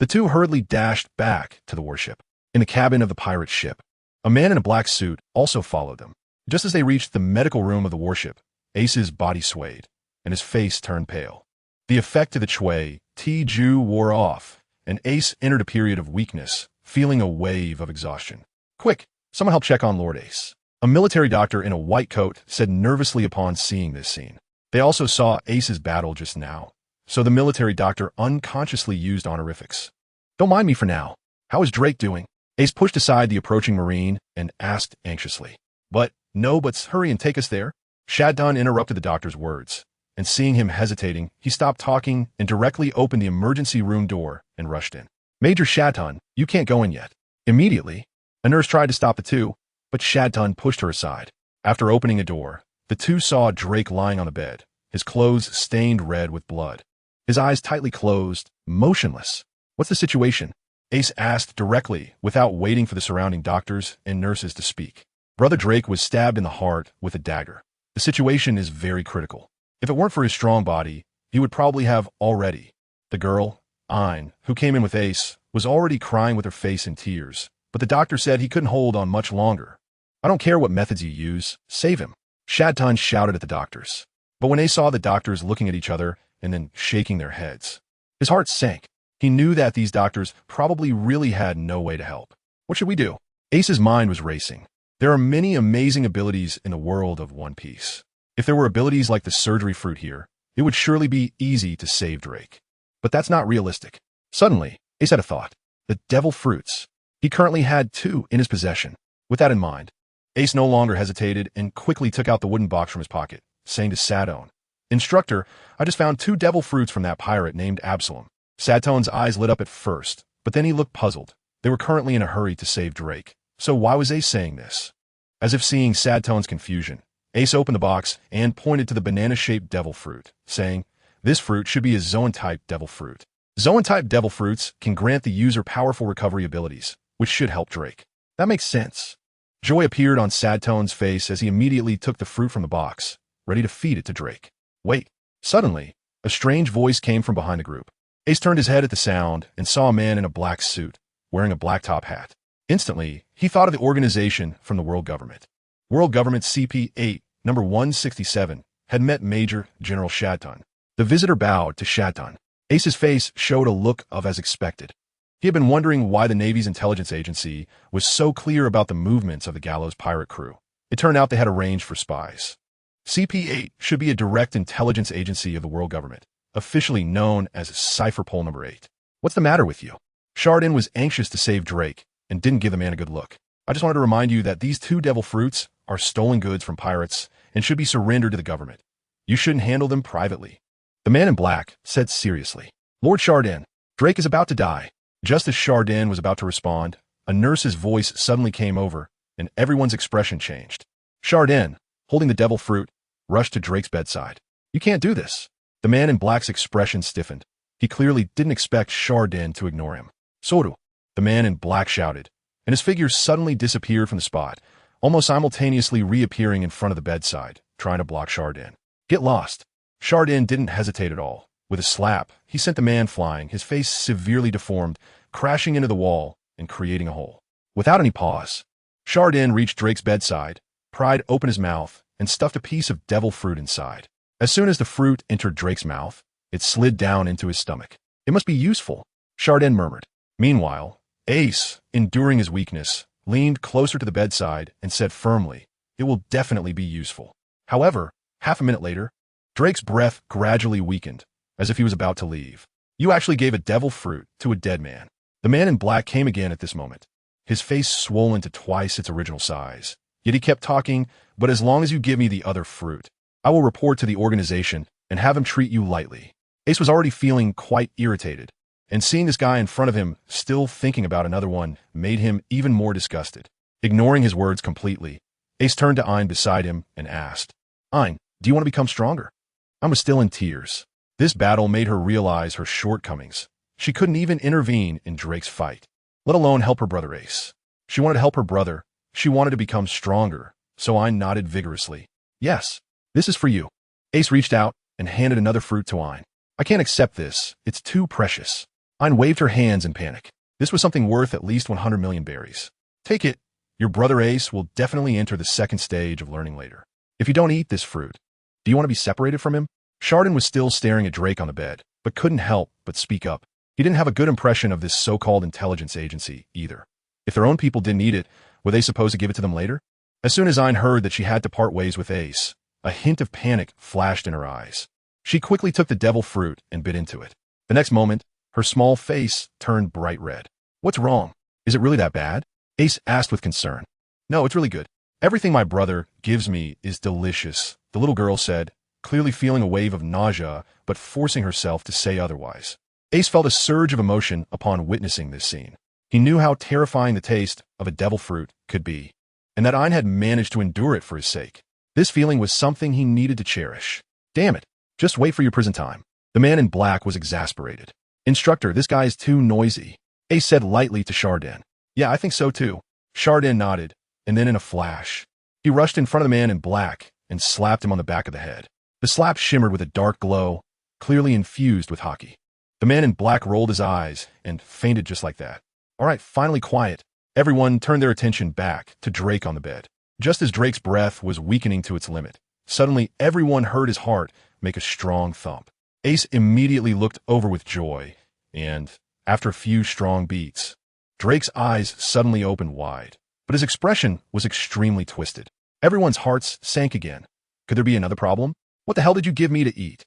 S1: The two hurriedly dashed back to the warship. In the cabin of the pirate ship, a man in a black suit also followed them. Just as they reached the medical room of the warship, Ace's body swayed, and his face turned pale. The effect of the Chui Ti-Ju wore off, and Ace entered a period of weakness, feeling a wave of exhaustion. "Quick, someone help check on Lord Ace," a military doctor in a white coat said nervously upon seeing this scene. They also saw Ace's battle just now, so the military doctor unconsciously used honorifics. "Don't mind me for now. How is Drake doing?" Ace pushed aside the approaching Marine and asked anxiously. But hurry and take us there." Shadton interrupted the doctor's words, and seeing him hesitating, he stopped talking and directly opened the emergency room door and rushed in. "Major Shadton, you can't go in yet." Immediately, a nurse tried to stop the two, but Shadton pushed her aside. After opening a door, the two saw Drake lying on the bed, his clothes stained red with blood, his eyes tightly closed, motionless. "What's the situation?" Ace asked directly, without waiting for the surrounding doctors and nurses to speak. "Brother Drake was stabbed in the heart with a dagger. The situation is very critical. If it weren't for his strong body, he would probably have already." The girl, Ayn, who came in with Ace, was already crying with her face in tears, but the doctor said he couldn't hold on much longer. "I don't care what methods you use, save him," Shadton shouted at the doctors. But when Ace saw the doctors looking at each other and then shaking their heads, his heart sank. He knew that these doctors probably really had no way to help. What should we do? Ace's mind was racing. There are many amazing abilities in the world of One Piece. If there were abilities like the surgery fruit here, it would surely be easy to save Drake. But that's not realistic. Suddenly, Ace had a thought. The devil fruits. He currently had 2 in his possession. With that in mind, Ace no longer hesitated and quickly took out the wooden box from his pocket, saying to Shadton, "Instructor, I just found 2 devil fruits from that pirate named Absalom." Shadton's eyes lit up at first, but then he looked puzzled. They were currently in a hurry to save Drake, so why was Ace saying this? As if seeing Shadton's confusion, Ace opened the box and pointed to the banana-shaped devil fruit, saying, "This fruit should be a Zoan-type devil fruit. Zoan-type devil fruits can grant the user powerful recovery abilities, which should help Drake." That makes sense. Joy appeared on Shadton's face as he immediately took the fruit from the box, ready to feed it to Drake. "Wait." Suddenly, a strange voice came from behind the group. Ace turned his head at the sound and saw a man in a black suit, wearing a black top hat. Instantly, he thought of the organization from the World Government. World Government CP8, number 167, had met Major General Shadton. The visitor bowed to Shadton. Ace's face showed a look of as expected. He had been wondering why the Navy's intelligence agency was so clear about the movements of the Gallows pirate crew. It turned out they had arranged for spies. CP8 should be a direct intelligence agency of the World Government, officially known as Cipher Pole Number 8. "What's the matter with you?" Shadton was anxious to save Drake and didn't give the man a good look. "I just wanted to remind you that these 2 devil fruits are stolen goods from pirates and should be surrendered to the government. You shouldn't handle them privately." The man in black said seriously, "Lord Shadton, Drake is about to die." Just as Shadton was about to respond, a nurse's voice suddenly came over and everyone's expression changed. Shadton, holding the devil fruit, rushed to Drake's bedside. "You can't do this." The man in black's expression stiffened. He clearly didn't expect Shadton to ignore him. "Soru," the man in black shouted, and his figure suddenly disappeared from the spot, almost simultaneously reappearing in front of the bedside, trying to block Shadton. "Get lost." Shadton didn't hesitate at all. With a slap, he sent the man flying, his face severely deformed, crashing into the wall and creating a hole. Without any pause, Chardin reached Drake's bedside, pried open his mouth, and stuffed a piece of devil fruit inside. As soon as the fruit entered Drake's mouth, it slid down into his stomach. It must be useful, Chardin murmured. Meanwhile, Ace, enduring his weakness, leaned closer to the bedside and said firmly, "It will definitely be useful." However, half a minute later, Drake's breath gradually weakened, as if he was about to leave. "You actually gave a devil fruit to a dead man." The man in black came again at this moment, his face swollen to twice its original size. Yet he kept talking, "But as long as you give me the other fruit, I will report to the organization and have him treat you lightly." Ace was already feeling quite irritated, and seeing this guy in front of him still thinking about another one made him even more disgusted. Ignoring his words completely, Ace turned to Ein beside him and asked, "Ein, do you want to become stronger?" Ein was still in tears. This battle made her realize her shortcomings. She couldn't even intervene in Drake's fight, let alone help her brother Ace. She wanted to help her brother. She wanted to become stronger, so Ein nodded vigorously. "Yes, this is for you." Ace reached out and handed another fruit to Ein. "I can't accept this. It's too precious." Ein waved her hands in panic. This was something worth at least 100 million berries. "Take it. Your brother Ace will definitely enter the second stage of learning later. If you don't eat this fruit, do you want to be separated from him?" Chardin was still staring at Drake on the bed, but couldn't help but speak up. He didn't have a good impression of this so-called intelligence agency either. If their own people didn't eat it, were they supposed to give it to them later? As soon as Ein heard that she had to part ways with Ace, a hint of panic flashed in her eyes. She quickly took the devil fruit and bit into it. The next moment, her small face turned bright red. "What's wrong? Is it really that bad?" Ace asked with concern. "No, it's really good. Everything my brother gives me is delicious," the little girl said, clearly feeling a wave of nausea but forcing herself to say otherwise. Ace felt a surge of emotion upon witnessing this scene. He knew how terrifying the taste of a devil fruit could be, and that Ein had managed to endure it for his sake. This feeling was something he needed to cherish. "Damn it, just wait for your prison time." The man in black was exasperated. "Instructor, this guy is too noisy," Ace said lightly to Chardin. "Yeah, I think so too." Chardin nodded, and then in a flash, he rushed in front of the man in black and slapped him on the back of the head. The slap shimmered with a dark glow, clearly infused with hockey. The man in black rolled his eyes and fainted just like that. "All right, finally quiet." Everyone turned their attention back to Drake on the bed. Just as Drake's breath was weakening to its limit, suddenly everyone heard his heart make a strong thump. Ace immediately looked over with joy, and, after a few strong beats, Drake's eyes suddenly opened wide, but his expression was extremely twisted. Everyone's hearts sank again. Could there be another problem? "What the hell did you give me to eat?"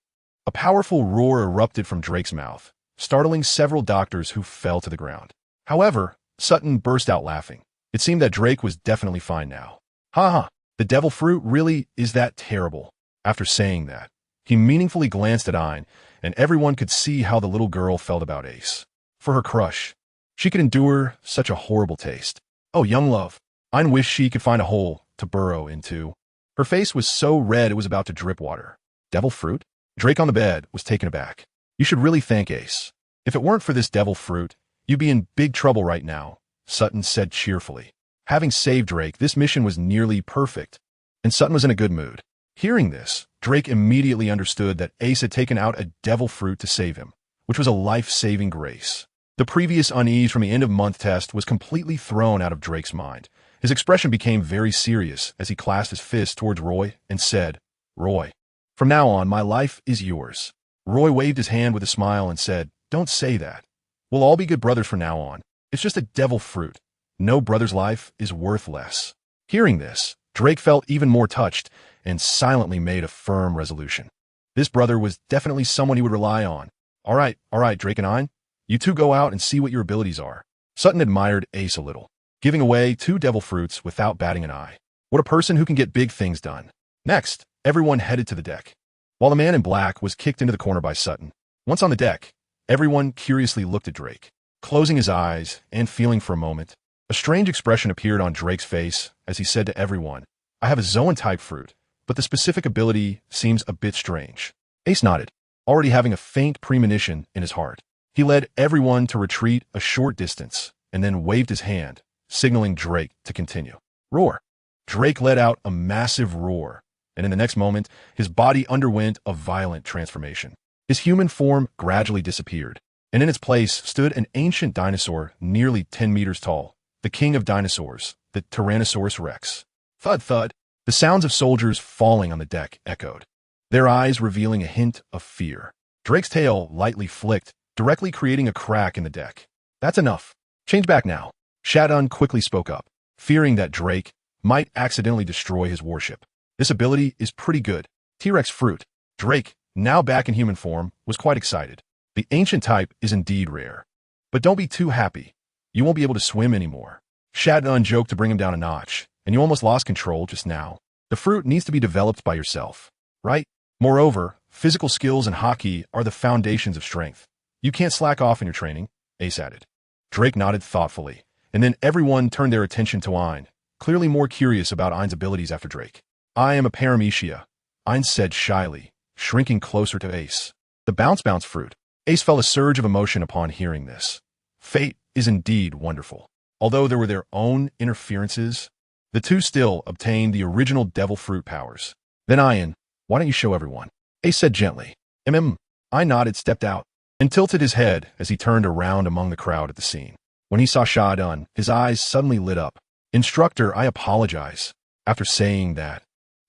S1: A powerful roar erupted from Drake's mouth, startling several doctors who fell to the ground. However, Sutton burst out laughing. It seemed that Drake was definitely fine now. "Ha ha, the devil fruit really is that terrible." After saying that, he meaningfully glanced at Ein, and everyone could see how the little girl felt about Ace. For her crush, she could endure such a horrible taste. Oh, young love. Ein wished she could find a hole to burrow into. Her face was so red it was about to drip water. Devil fruit? Drake on the bed was taken aback. "You should really thank Ace. If it weren't for this devil fruit, you'd be in big trouble right now," Sutton said cheerfully. Having saved Drake, this mission was nearly perfect, and Sutton was in a good mood. Hearing this, Drake immediately understood that Ace had taken out a devil fruit to save him, which was a life-saving grace. The previous unease from the end-of-month test was completely thrown out of Drake's mind. His expression became very serious as he clasped his fist towards Roy and said, "Roy, from now on, my life is yours." Roy waved his hand with a smile and said, "Don't say that. We'll all be good brothers from now on. It's just a devil fruit. No brother's life is worth less." Hearing this, Drake felt even more touched and silently made a firm resolution. This brother was definitely someone he would rely on. All right, Drake and Ein, you two go out and see what your abilities are." Sutton admired Ace a little, giving away 2 devil fruits without batting an eye. What a person who can get big things done. Next, everyone headed to the deck, while the man in black was kicked into the corner by Sutton. Once on the deck, everyone curiously looked at Drake. Closing his eyes and feeling for a moment, a strange expression appeared on Drake's face as he said to everyone, "I have a Zoan-type fruit, but the specific ability seems a bit strange." Ace nodded, already having a faint premonition in his heart. He led everyone to retreat a short distance and then waved his hand, signaling Drake to continue. "Roar." Drake let out a massive roar, and in the next moment, his body underwent a violent transformation. His human form gradually disappeared, and in its place stood an ancient dinosaur nearly 10 meters tall, the king of dinosaurs, the Tyrannosaurus rex. Thud thud. The sounds of soldiers falling on the deck echoed, their eyes revealing a hint of fear. Drake's tail lightly flicked, directly creating a crack in the deck. That's enough. Change back now. Shadun quickly spoke up, fearing that Drake might accidentally destroy his warship. This ability is pretty good. T-Rex fruit. Drake, now back in human form, was quite excited. The ancient type is indeed rare. But don't be too happy. You won't be able to swim anymore. Shadun joked to bring him down a notch, and you almost lost control just now. The fruit needs to be developed by yourself, right? Moreover, physical skills and hockey are the foundations of strength. You can't slack off in your training, Ace added. Drake nodded thoughtfully, and then everyone turned their attention to Ein, clearly more curious about Ein's abilities after Drake. I am a paramecia, Ein said shyly, shrinking closer to Ace. The bounce fruit. Ace felt a surge of emotion upon hearing this. Fate is indeed wonderful. Although there were their own interferences, the two still obtained the original devil fruit powers. Then Ein, why don't you show everyone? Ace said gently. Ein nodded, stepped out, and tilted his head as he turned around among the crowd at the scene. When he saw Shadun, his eyes suddenly lit up. Instructor, I apologize. After saying that,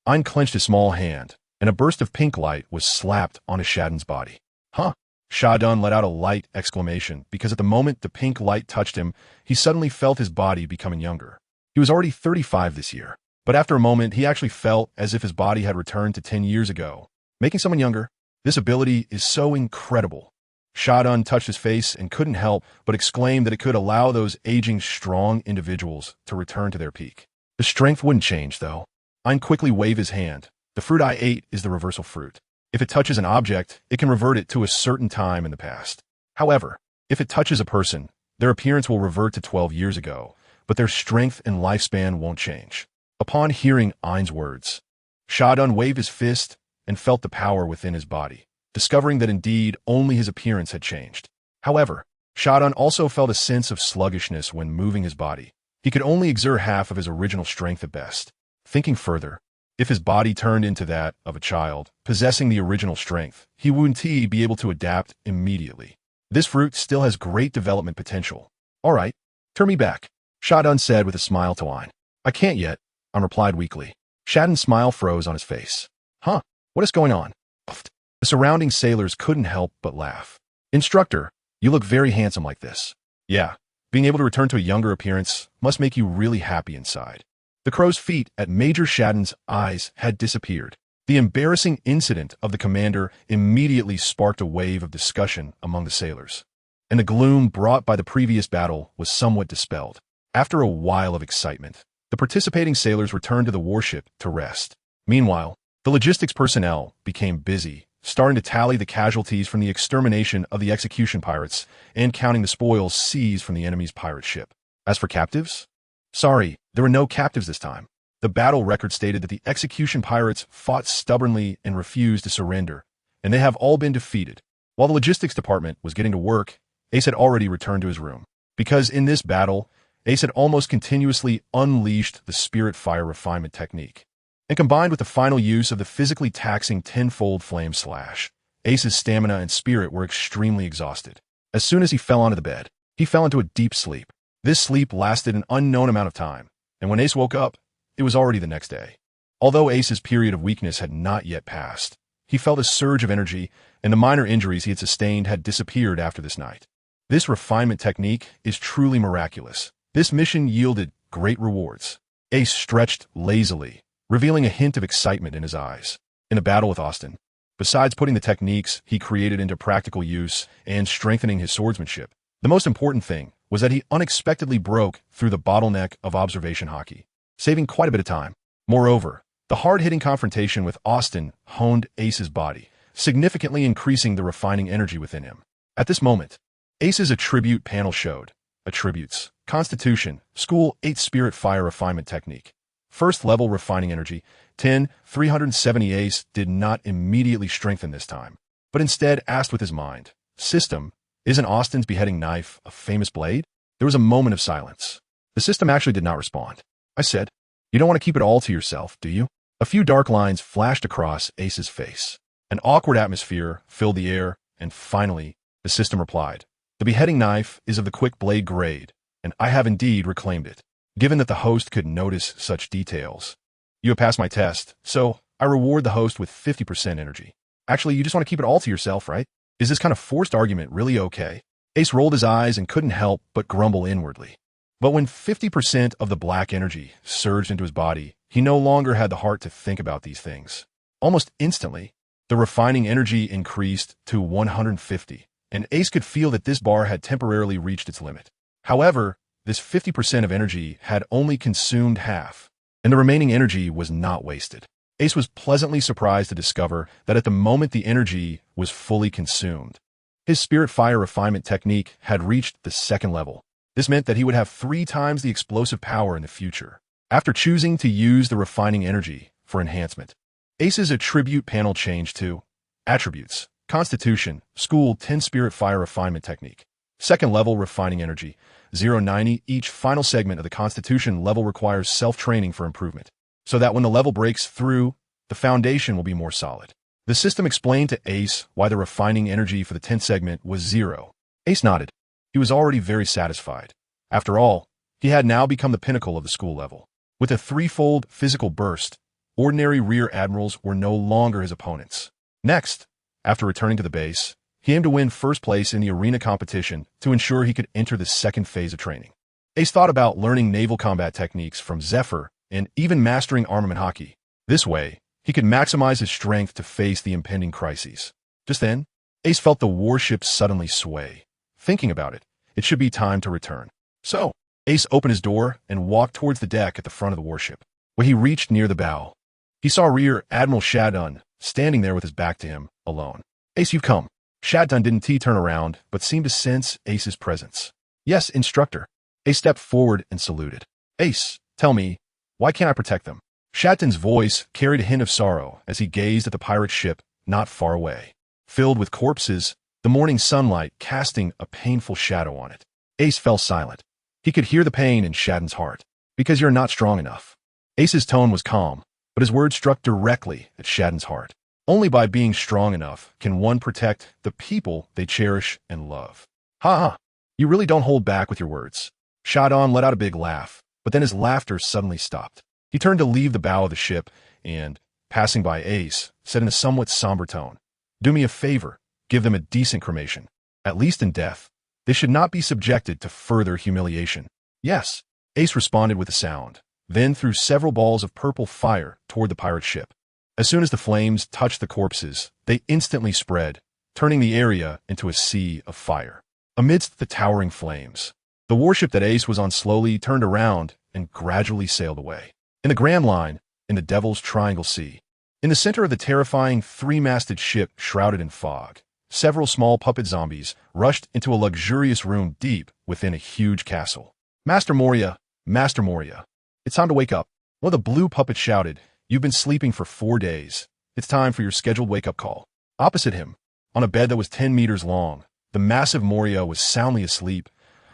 S1: Ein clenched his small hand, and a burst of pink light was slapped onto Shadun's body. Huh? Shadun let out a light exclamation because at the moment the pink light touched him, he suddenly felt his body becoming younger. He was already 35 this year, but after a moment he actually felt as if his body had returned to 10 years ago. Making someone younger, this ability is so incredible. Shadun touched his face and couldn't help but exclaim that it could allow those aging strong individuals to return to their peak. The strength wouldn't change, though. Ein quickly waved his hand. The fruit I ate is the reversal fruit. If it touches an object, it can revert it to a certain time in the past. However, if it touches a person, their appearance will revert to 12 years ago, but their strength and lifespan won't change. Upon hearing Ein's words, Shadun waved his fist and felt the power within his body, discovering that indeed only his appearance had changed. However, Shadun also felt a sense of sluggishness when moving his body. He could only exert half of his original strength at best. Thinking further, if his body turned into that of a child, possessing the original strength, he wouldn't be able to adapt immediately. This fruit still has great development potential. All right, turn me back, Shadun said with a smile to Ein. I can't yet, Ein replied weakly. Shadun's smile froze on his face. Huh? What is going on? The surrounding sailors couldn't help but laugh. Instructor, you look very handsome like this. Yeah, being able to return to a younger appearance must make you really happy inside. The crow's feet at Major Shadun's eyes had disappeared. The embarrassing incident of the commander immediately sparked a wave of discussion among the sailors, and the gloom brought by the previous battle was somewhat dispelled. After a while of excitement, the participating sailors returned to the warship to rest. Meanwhile, the logistics personnel became busy, starting to tally the casualties from the extermination of the execution pirates and counting the spoils seized from the enemy's pirate ship. As for captives? Sorry, there were no captives this time. The battle record stated that the execution pirates fought stubbornly and refused to surrender, and they have all been defeated. While the logistics department was getting to work, Ace had already returned to his room, because in this battle, Ace had almost continuously unleashed the spirit fire refinement technique. And combined with the final use of the physically taxing tenfold flame slash, Ace's stamina and spirit were extremely exhausted. As soon as he fell onto the bed, he fell into a deep sleep. This sleep lasted an unknown amount of time, and when Ace woke up, it was already the next day. Although Ace's period of weakness had not yet passed, he felt a surge of energy, and the minor injuries he had sustained had disappeared after this night. This refinement technique is truly miraculous. This mission yielded great rewards. Ace stretched lazily, revealing a hint of excitement in his eyes. In the battle with Austin, besides putting the techniques he created into practical use and strengthening his swordsmanship, the most important thing was that he unexpectedly broke through the bottleneck of observation hockey, saving quite a bit of time. Moreover, the hard-hitting confrontation with Austin honed Ace's body, significantly increasing the refining energy within him. At this moment, Ace's attribute panel showed attributes, Constitution, School 8 Spirit Fire Refinement Technique. First level refining energy, 10, 370. Ace did not immediately strengthen this time, but instead asked with his mind, System, isn't Austin's beheading knife a famous blade? There was a moment of silence. The system actually did not respond. I said, you don't want to keep it all to yourself, do you? A few dark lines flashed across Ace's face. An awkward atmosphere filled the air, and finally, the system replied. The beheading knife is of the quick blade grade, and I have indeed reclaimed it. Given that the host could notice such details. You have passed my test, so I reward the host with 50% energy. Actually, you just want to keep it all to yourself, right? Is this kind of forced argument really okay? Ace rolled his eyes and couldn't help but grumble inwardly. But when 50% of the black energy surged into his body, he no longer had the heart to think about these things. Almost instantly, the refining energy increased to 150, and Ace could feel that this bar had temporarily reached its limit. However, this 50% of energy had only consumed half, and the remaining energy was not wasted. Ace was pleasantly surprised to discover that at the moment the energy was fully consumed, his spirit fire refinement technique had reached the second level. This meant that he would have 3 times the explosive power in the future. After choosing to use the refining energy for enhancement, Ace's attribute panel changed to Attributes, Constitution, School 10 Spirit Fire Refinement Technique. Second level refining energy, 090. Each final segment of the Constitution level requires self-training for improvement, so that when the level breaks through, the foundation will be more solid. The system explained to Ace why the refining energy for the 10th segment was 0. Ace nodded. He was already very satisfied. After all, he had now become the pinnacle of the school level. With a 3-fold physical burst, ordinary rear admirals were no longer his opponents. Next, after returning to the base, he aimed to win first place in the arena competition to ensure he could enter the second phase of training. Ace thought about learning naval combat techniques from Zephyr and even mastering armament hockey. This way, he could maximize his strength to face the impending crises. Just then, Ace felt the warship suddenly sway. Thinking about it, it should be time to return. So, Ace opened his door and walked towards the deck at the front of the warship. When he reached near the bow, he saw Rear Admiral Shaddun standing there with his back to him, alone. Ace, you've come. Shaddun didn't turn around, but seemed to sense Ace's presence. Yes, instructor. Ace stepped forward and saluted. Ace, tell me, why can't I protect them? Shaddun's voice carried a hint of sorrow as he gazed at the pirate ship not far away, filled with corpses, the morning sunlight casting a painful shadow on it. Ace fell silent. He could hear the pain in Shaddun's heart. Because you're not strong enough. Ace's tone was calm, but his words struck directly at Shaddun's heart. Only by being strong enough can one protect the people they cherish and love. Ha ha, you really don't hold back with your words. Shaddun let out a big laugh, but then his laughter suddenly stopped. He turned to leave the bow of the ship and, passing by Ace, said in a somewhat somber tone, Do me a favor, give them a decent cremation. At least in death, they should not be subjected to further humiliation. Yes, Ace responded with a sound, then threw several balls of purple fire toward the pirate ship. As soon as the flames touched the corpses, they instantly spread, turning the area into a sea of fire. Amidst the towering flames, the warship that Ace was on slowly turned around and gradually sailed away. In the Grand Line, in the Devil's Triangle Sea, in the center of the terrifying 3-masted ship shrouded in fog, several small puppet zombies rushed into a luxurious room deep within a huge castle. Master Moria, it's time to wake up. One of the blue puppets shouted, You've been sleeping for 4 days. It's time for your scheduled wake-up call. Opposite him, on a bed that was 10 meters long, the massive Moria was soundly asleep,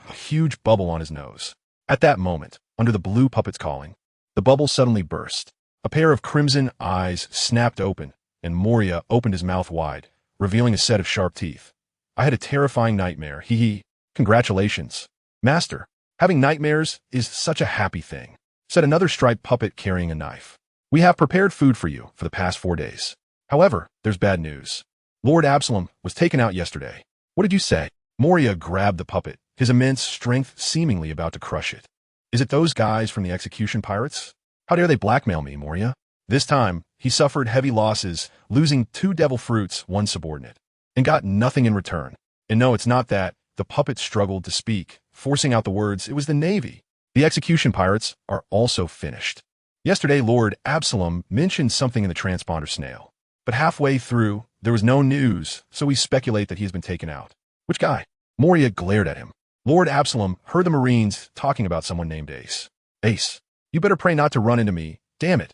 S1: a huge bubble on his nose. At that moment, under the blue puppet's calling, the bubble suddenly burst. A pair of crimson eyes snapped open, and Moria opened his mouth wide, revealing a set of sharp teeth. I had a terrifying nightmare. Hee. Congratulations. Master, having nightmares is such a happy thing, said another striped puppet carrying a knife. We have prepared food for you for the past 4 days. However, there's bad news. Lord Absalom was taken out yesterday. What did you say? Moria grabbed the puppet, his immense strength seemingly about to crush it. Is it those guys from the execution pirates? How dare they blackmail me, Moria? This time, he suffered heavy losses, losing 2 devil fruits, 1 subordinate, and got nothing in return. And no, it's not that. The puppet struggled to speak, forcing out the words, it was the Navy. The execution pirates are also finished. Yesterday, Lord Absalom mentioned something in the transponder snail, but halfway through, there was no news, so we speculate that he has been taken out. Which guy? Moria glared at him. Lord Absalom heard the Marines talking about someone named Ace. Ace, you better pray not to run into me, damn it.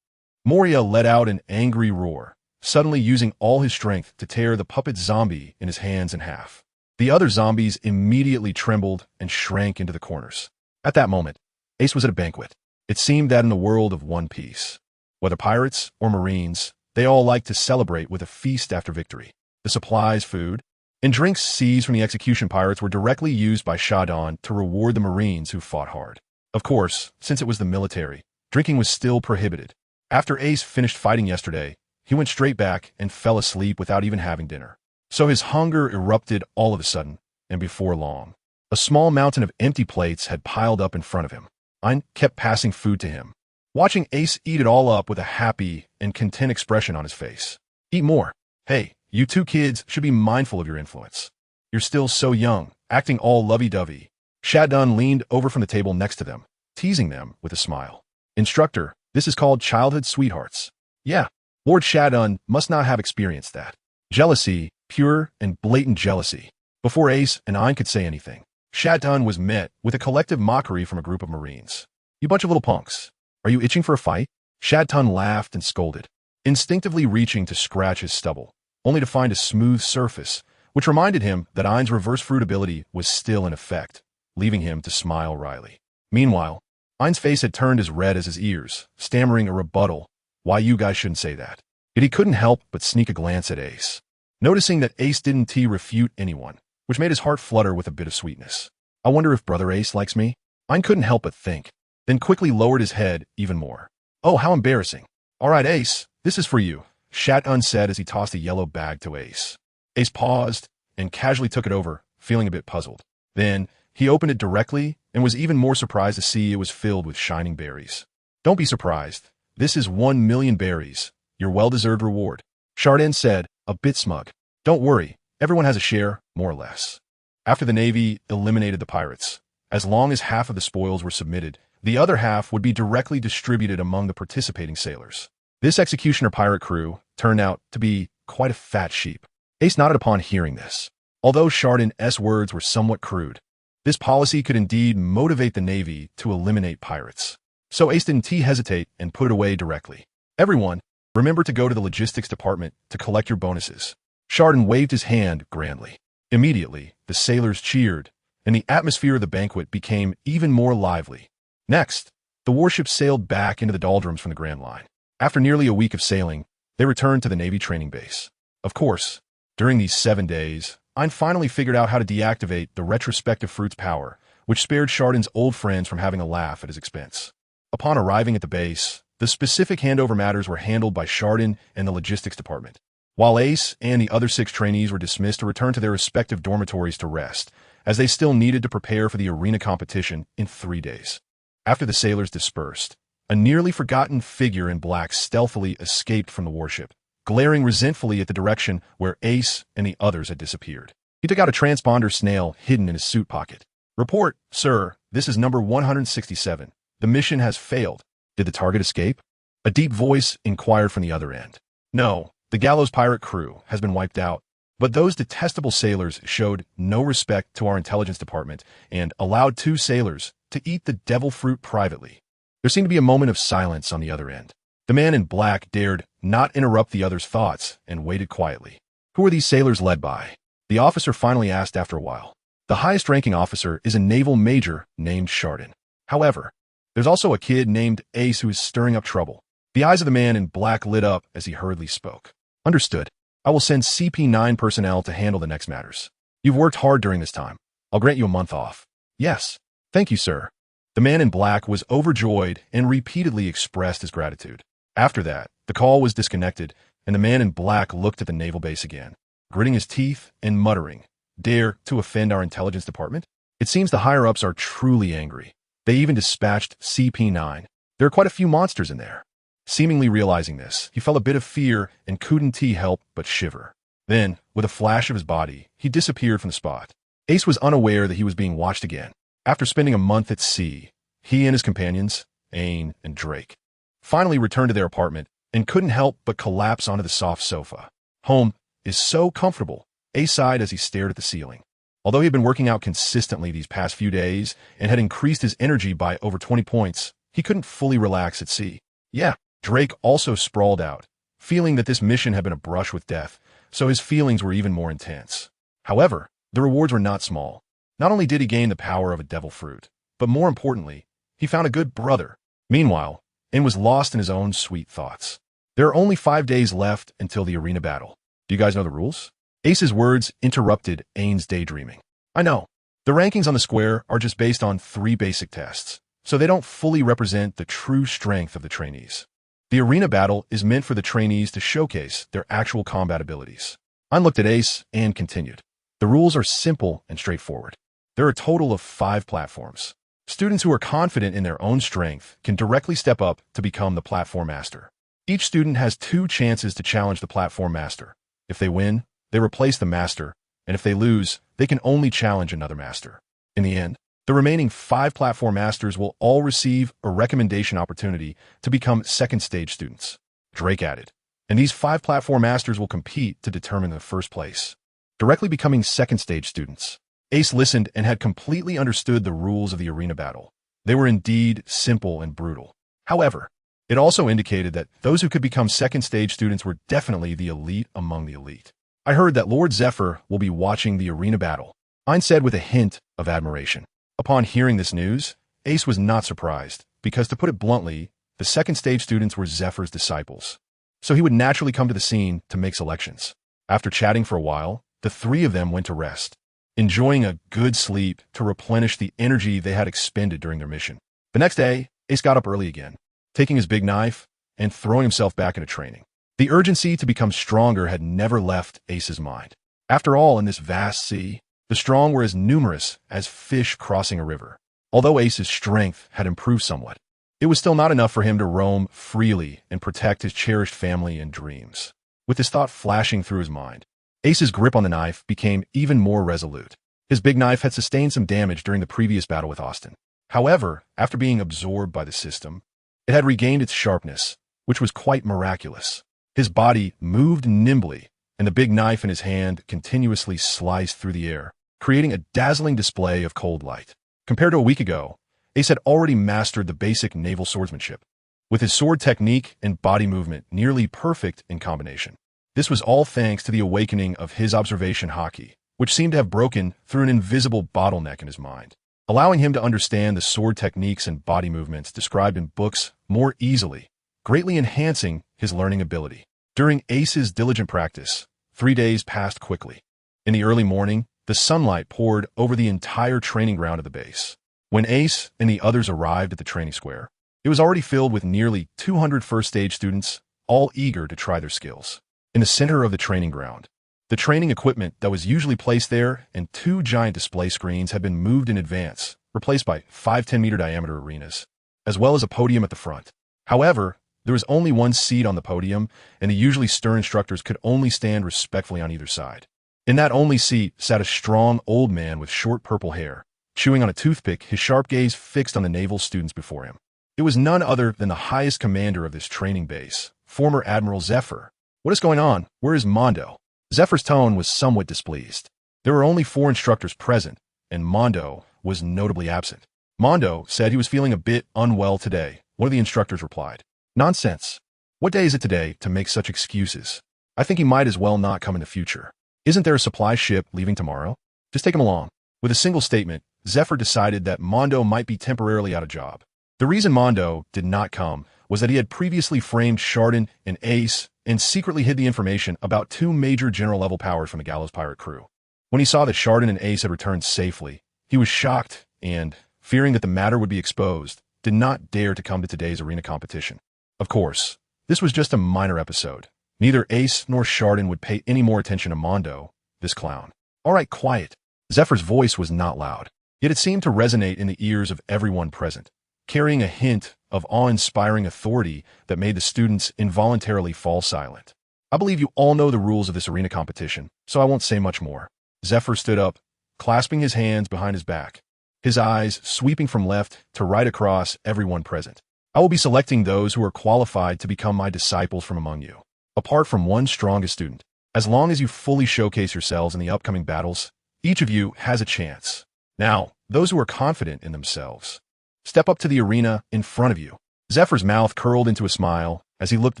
S1: Moria let out an angry roar, suddenly using all his strength to tear the puppet zombie in his hands in half. The other zombies immediately trembled and shrank into the corners. At that moment, Ace was at a banquet. It seemed that in the world of One Piece, whether pirates or Marines, They all liked to celebrate with a feast after victory. The supplies, food, and drinks seized from the execution pirates were directly used by Shadon to reward the Marines who fought hard. Of course, since it was the military, drinking was still prohibited. After Ace finished fighting yesterday, he went straight back and fell asleep without even having dinner. So his hunger erupted all of a sudden, and before long. A small mountain of empty plates had piled up in front of him. Ein kept passing food to him, watching Ace eat it all up with a happy and content expression on his face. Eat more. Hey, you two kids should be mindful of your influence. You're still so young, acting all lovey-dovey. Shadon leaned over from the table next to them, teasing them with a smile. Instructor, this is called childhood sweethearts. Yeah, Lord Shadon must not have experienced that. Jealousy, pure and blatant jealousy. Before Ace and Ein could say anything, Shadon was met with a collective mockery from a group of Marines. You bunch of little punks. Are you itching for a fight? Shadon laughed and scolded, instinctively reaching to scratch his stubble, only to find a smooth surface, which reminded him that Ein's reverse fruit ability was still in effect, leaving him to smile wryly. Meanwhile, Ein's face had turned as red as his ears, stammering a rebuttal, why you guys shouldn't say that. Yet he couldn't help but sneak a glance at Ace, noticing that Ace didn't refute anyone, which made his heart flutter with a bit of sweetness. I wonder if Brother Ace likes me? Ein couldn't help but think, then quickly lowered his head even more. Oh, how embarrassing. All right, Ace, this is for you, Shadon said as he tossed a yellow bag to Ace. Ace paused and casually took it over, feeling a bit puzzled. Then, he opened it directly and was even more surprised to see it was filled with shining berries. Don't be surprised. This is 1,000,000 berries, your well-deserved reward, Shadon said, a bit smug. Don't worry, everyone has a share, more or less. After the Navy eliminated the pirates, as long as half of the spoils were submitted, the other half would be directly distributed among the participating sailors. This executioner pirate crew turned out to be quite a fat sheep. Ace nodded upon hearing this. Although Shadon's words were somewhat crude, this policy could indeed motivate the Navy to eliminate pirates. So Ace didn't hesitate and put it away directly. Everyone, remember to go to the logistics department to collect your bonuses. Shadon waved his hand grandly. Immediately, the sailors cheered, and the atmosphere of the banquet became even more lively. Next, the warship sailed back into the doldrums from the Grand Line. After nearly a week of sailing, they returned to the Navy training base. Of course, during these 7 days, Ein finally figured out how to deactivate the retrospective fruit's power, which spared Shadon's old friends from having a laugh at his expense. Upon arriving at the base, the specific handover matters were handled by Shadon and the logistics department, while Ace and the other 6 trainees were dismissed to return to their respective dormitories to rest, as they still needed to prepare for the arena competition in 3 days. After the sailors dispersed, a nearly forgotten figure in black stealthily escaped from the warship, glaring resentfully at the direction where Ace and the others had disappeared. He took out a transponder snail hidden in his suit pocket. Report, sir, this is number 167. The mission has failed. Did the target escape? A deep voice inquired from the other end. No, the Gallows pirate crew has been wiped out, but those detestable sailors showed no respect to our intelligence department and allowed 2 sailors to eat the devil fruit privately. There seemed to be a moment of silence on the other end. The man in black dared not interrupt the other's thoughts and waited quietly. Who are these sailors led by? The officer finally asked after a while. The highest-ranking officer is a naval major named Shadon. However, there's also a kid named Ace who is stirring up trouble. The eyes of the man in black lit up as he hurriedly spoke. Understood. I will send CP9 personnel to handle the next matters. You've worked hard during this time. I'll grant you a month off. Yes. Thank you, sir. The man in black was overjoyed and repeatedly expressed his gratitude. After that, the call was disconnected, and the man in black looked at the naval base again, gritting his teeth and muttering, "Dare to offend our intelligence department?" It seems the higher-ups are truly angry. They even dispatched CP9. There are quite a few monsters in there. Seemingly realizing this, he felt a bit of fear and couldn't help but shiver. Then, with a flash of his body, he disappeared from the spot. Ace was unaware that he was being watched again. After spending a month at sea, he and his companions, Ein and Drake, finally returned to their apartment and couldn't help but collapse onto the soft sofa. Home is so comfortable, Ace sighed as he stared at the ceiling. Although he had been working out consistently these past few days and had increased his energy by over 20 points, he couldn't fully relax at sea. Yeah, Drake also sprawled out, feeling that this mission had been a brush with death, so his feelings were even more intense. However, the rewards were not small. Not only did he gain the power of a devil fruit, but more importantly, he found a good brother. Meanwhile, Ein was lost in his own sweet thoughts. There are only 5 days left until the arena battle. Do you guys know the rules? Ace's words interrupted Ain's daydreaming. I know. The rankings on the square are just based on 3 basic tests, so they don't fully represent the true strength of the trainees. The arena battle is meant for the trainees to showcase their actual combat abilities. Ain looked at Ace and continued. The rules are simple and straightforward. There are a total of 5 platforms. Students who are confident in their own strength can directly step up to become the platform master. Each student has 2 chances to challenge the platform master. If they win, they replace the master, and if they lose, they can only challenge another master. In the end, the remaining 5 platform masters will all receive a recommendation opportunity to become second stage students. Drake added, and these 5 platform masters will compete to determine the first place, directly becoming second stage students. Ace listened and had completely understood the rules of the arena battle. They were indeed simple and brutal. However, it also indicated that those who could become second stage students were definitely the elite among the elite. I heard that Lord Zephyr will be watching the arena battle, Ain said with a hint of admiration. Upon hearing this news, Ace was not surprised, because to put it bluntly, the second stage students were Zephyr's disciples. So he would naturally come to the scene to make selections. After chatting for a while, the 3 of them went to rest, enjoying a good sleep to replenish the energy they had expended during their mission. The next day, Ace got up early again, taking his big knife and throwing himself back into training. The urgency to become stronger had never left Ace's mind. After all, in this vast sea, the strong were as numerous as fish crossing a river. Although Ace's strength had improved somewhat, it was still not enough for him to roam freely and protect his cherished family and dreams. With this thought flashing through his mind, Ace's grip on the knife became even more resolute. His big knife had sustained some damage during the previous battle with Austin. However, after being absorbed by the system, it had regained its sharpness, which was quite miraculous. His body moved nimbly, and the big knife in his hand continuously sliced through the air, creating a dazzling display of cold light. Compared to a week ago, Ace had already mastered the basic naval swordsmanship, with his sword technique and body movement nearly perfect in combination. This was all thanks to the awakening of his observation haki, which seemed to have broken through an invisible bottleneck in his mind, allowing him to understand the sword techniques and body movements described in books more easily, greatly enhancing his learning ability. During Ace's diligent practice, 3 days passed quickly. In the early morning, the sunlight poured over the entire training ground of the base. When Ace and the others arrived at the training square, it was already filled with nearly 200 first-stage students, all eager to try their skills. In the center of the training ground, the training equipment that was usually placed there and 2 giant display screens had been moved in advance, replaced by 5 10-meter diameter arenas, as well as a podium at the front. However, there was only 1 seat on the podium, and the usually stern instructors could only stand respectfully on either side. In that only seat sat a strong old man with short purple hair, chewing on a toothpick, his sharp gaze fixed on the naval students before him. It was none other than the highest commander of this training base, former Admiral Zephyr. What is going on? Where is Mondo? Zephyr's tone was somewhat displeased. There were only 4 instructors present, and Mondo was notably absent. Mondo said he was feeling a bit unwell today. One of the instructors replied, "Nonsense. What day is it today to make such excuses? I think he might as well not come in the future. Isn't there a supply ship leaving tomorrow? Just take him along." With a single statement, Zephyr decided that Mondo might be temporarily out of job. The reason Mondo did not come was that he had previously framed Chardon and Ace and secretly hid the information about 2 major general-level powers from the Gallows Pirate crew. When he saw that Chardon and Ace had returned safely, he was shocked and, fearing that the matter would be exposed, did not dare to come to today's arena competition. Of course, this was just a minor episode. Neither Ace nor Chardon would pay any more attention to Mondo, this clown. "All right, quiet." Zephyr's voice was not loud, yet it seemed to resonate in the ears of everyone present, carrying a hint of awe-inspiring authority that made the students involuntarily fall silent. "I believe you all know the rules of this arena competition, so I won't say much more." Zephyr stood up, clasping his hands behind his back, his eyes sweeping from left to right across everyone present. "I will be selecting those who are qualified to become my disciples from among you. Apart from one strongest student, as long as you fully showcase yourselves in the upcoming battles, each of you has a chance. Now, those who are confident in themselves, step up to the arena in front of you." Zephyr's mouth curled into a smile as he looked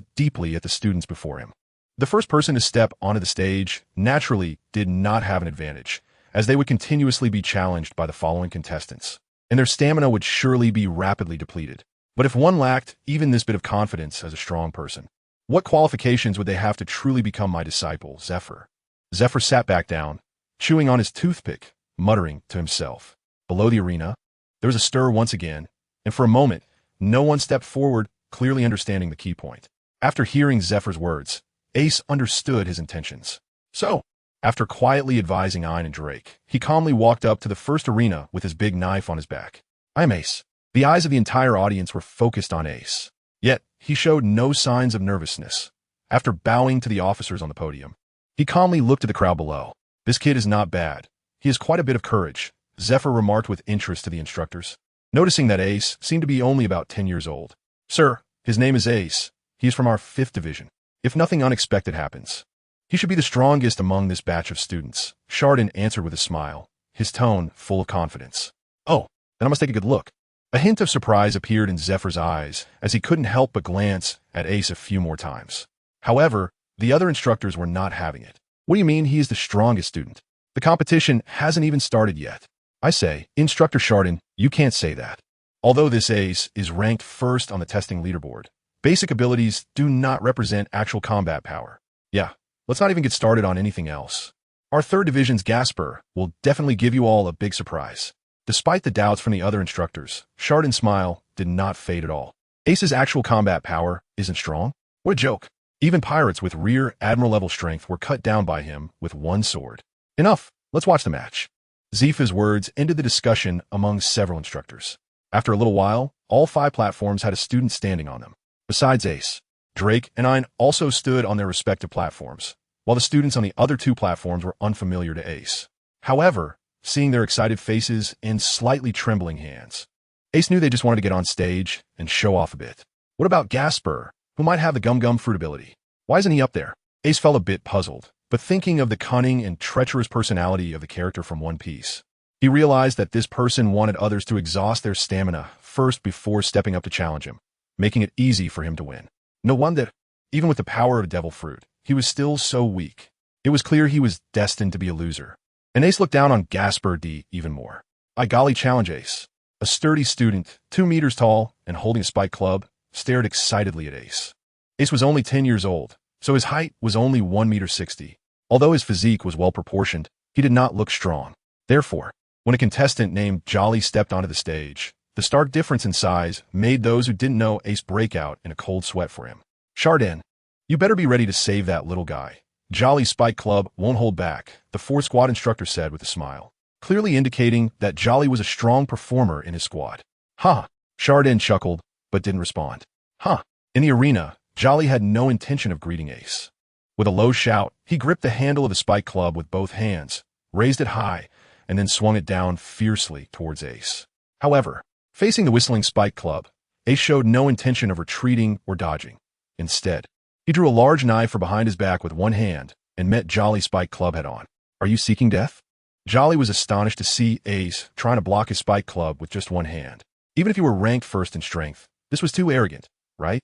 S1: deeply at the students before him. The first person to step onto the stage naturally did not have an advantage, as they would continuously be challenged by the following contestants, and their stamina would surely be rapidly depleted. But if one lacked even this bit of confidence as a strong person, What qualifications would they have to truly become my disciple, Zephyr? Zephyr sat back down, chewing on his toothpick, muttering to himself. Below the arena, there was a stir once again, and for a moment, no one stepped forward, clearly understanding the key point. After hearing Zephyr's words, Ace understood his intentions. So, after quietly advising Ein and Drake, he calmly walked up to the first arena with his big knife on his back. "I am Ace." The eyes of the entire audience were focused on Ace. Yet, he showed no signs of nervousness. After bowing to the officers on the podium, he calmly looked at the crowd below. "This kid is not bad. He has quite a bit of courage," Zephyr remarked with interest to the instructors, noticing that Ace seemed to be only about 10 years old. "Sir, his name is Ace. He is from our 5th division. If nothing unexpected happens, he should be the strongest among this batch of students," Chardin answered with a smile, his tone full of confidence. "Oh, then I must take a good look." A hint of surprise appeared in Zephyr's eyes as he couldn't help but glance at Ace a few more times. However, the other instructors were not having it. "What do you mean he is the strongest student? The competition hasn't even started yet." "I say, Instructor Chardin, you can't say that. Although this Ace is ranked first on the testing leaderboard, basic abilities do not represent actual combat power. Yeah, let's not even get started on anything else. Our 3rd division's Gasper will definitely give you all a big surprise." Despite the doubts from the other instructors, Chardin's smile did not fade at all. "Ace's actual combat power isn't strong? What a joke. Even pirates with rear admiral-level strength were cut down by him with one sword." "Enough, let's watch the match." Zifa's words ended the discussion among several instructors. After a little while, all 5 platforms had a student standing on them. Besides Ace, Drake and Ein also stood on their respective platforms, while the students on the other 2 platforms were unfamiliar to Ace. However, seeing their excited faces and slightly trembling hands, Ace knew they just wanted to get on stage and show off a bit. What about Gasper, who might have the gum-gum fruit ability? Why isn't he up there? Ace felt a bit puzzled, but thinking of the cunning and treacherous personality of the character from One Piece, he realized that this person wanted others to exhaust their stamina first before stepping up to challenge him, making it easy for him to win. No wonder, even with the power of devil fruit, he was still so weak. It was clear he was destined to be a loser. And Ace looked down on Gasper D even more. "I golly challenge Ace." A sturdy student, 2 meters tall and holding a spike club, stared excitedly at Ace. Ace was only 10 years old, so his height was only 1.60 meters. Although his physique was well proportioned, he did not look strong. Therefore, when a contestant named Jolly stepped onto the stage, the stark difference in size made those who didn't know Ace break out in a cold sweat for him. "Chardin, you better be ready to save that little guy. Jolly's Spike Club won't hold back," the 4 squad instructor said with a smile, clearly indicating that Jolly was a strong performer in his squad. "Huh." Chardin chuckled, but didn't respond. "Huh." In the arena, Jolly had no intention of greeting Ace. With a low shout, he gripped the handle of the Spike Club with both hands, raised it high, and then swung it down fiercely towards Ace. However, facing the whistling Spike Club, Ace showed no intention of retreating or dodging. Instead, he drew a large knife from behind his back with one hand and met Jolly's Spike Club head-on. "Are you seeking death?" Jolly was astonished to see Ace trying to block his Spike Club with just one hand. Even if he were ranked first in strength, this was too arrogant, right?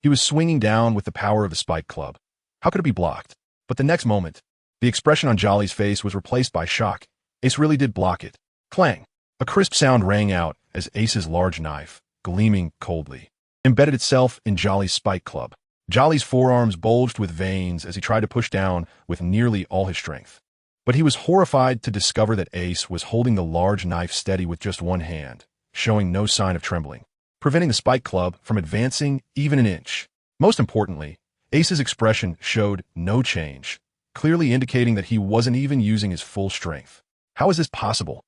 S1: He was swinging down with the power of the Spike Club. How could it be blocked? But the next moment, the expression on Jolly's face was replaced by shock. Ace really did block it. Clang! A crisp sound rang out as Ace's large knife, gleaming coldly, embedded itself in Jolly's Spike Club. Jolly's forearms bulged with veins as he tried to push down with nearly all his strength. But he was horrified to discover that Ace was holding the large knife steady with just one hand, showing no sign of trembling, preventing the Spike Club from advancing even an inch. Most importantly, Ace's expression showed no change, clearly indicating that he wasn't even using his full strength. How is this possible?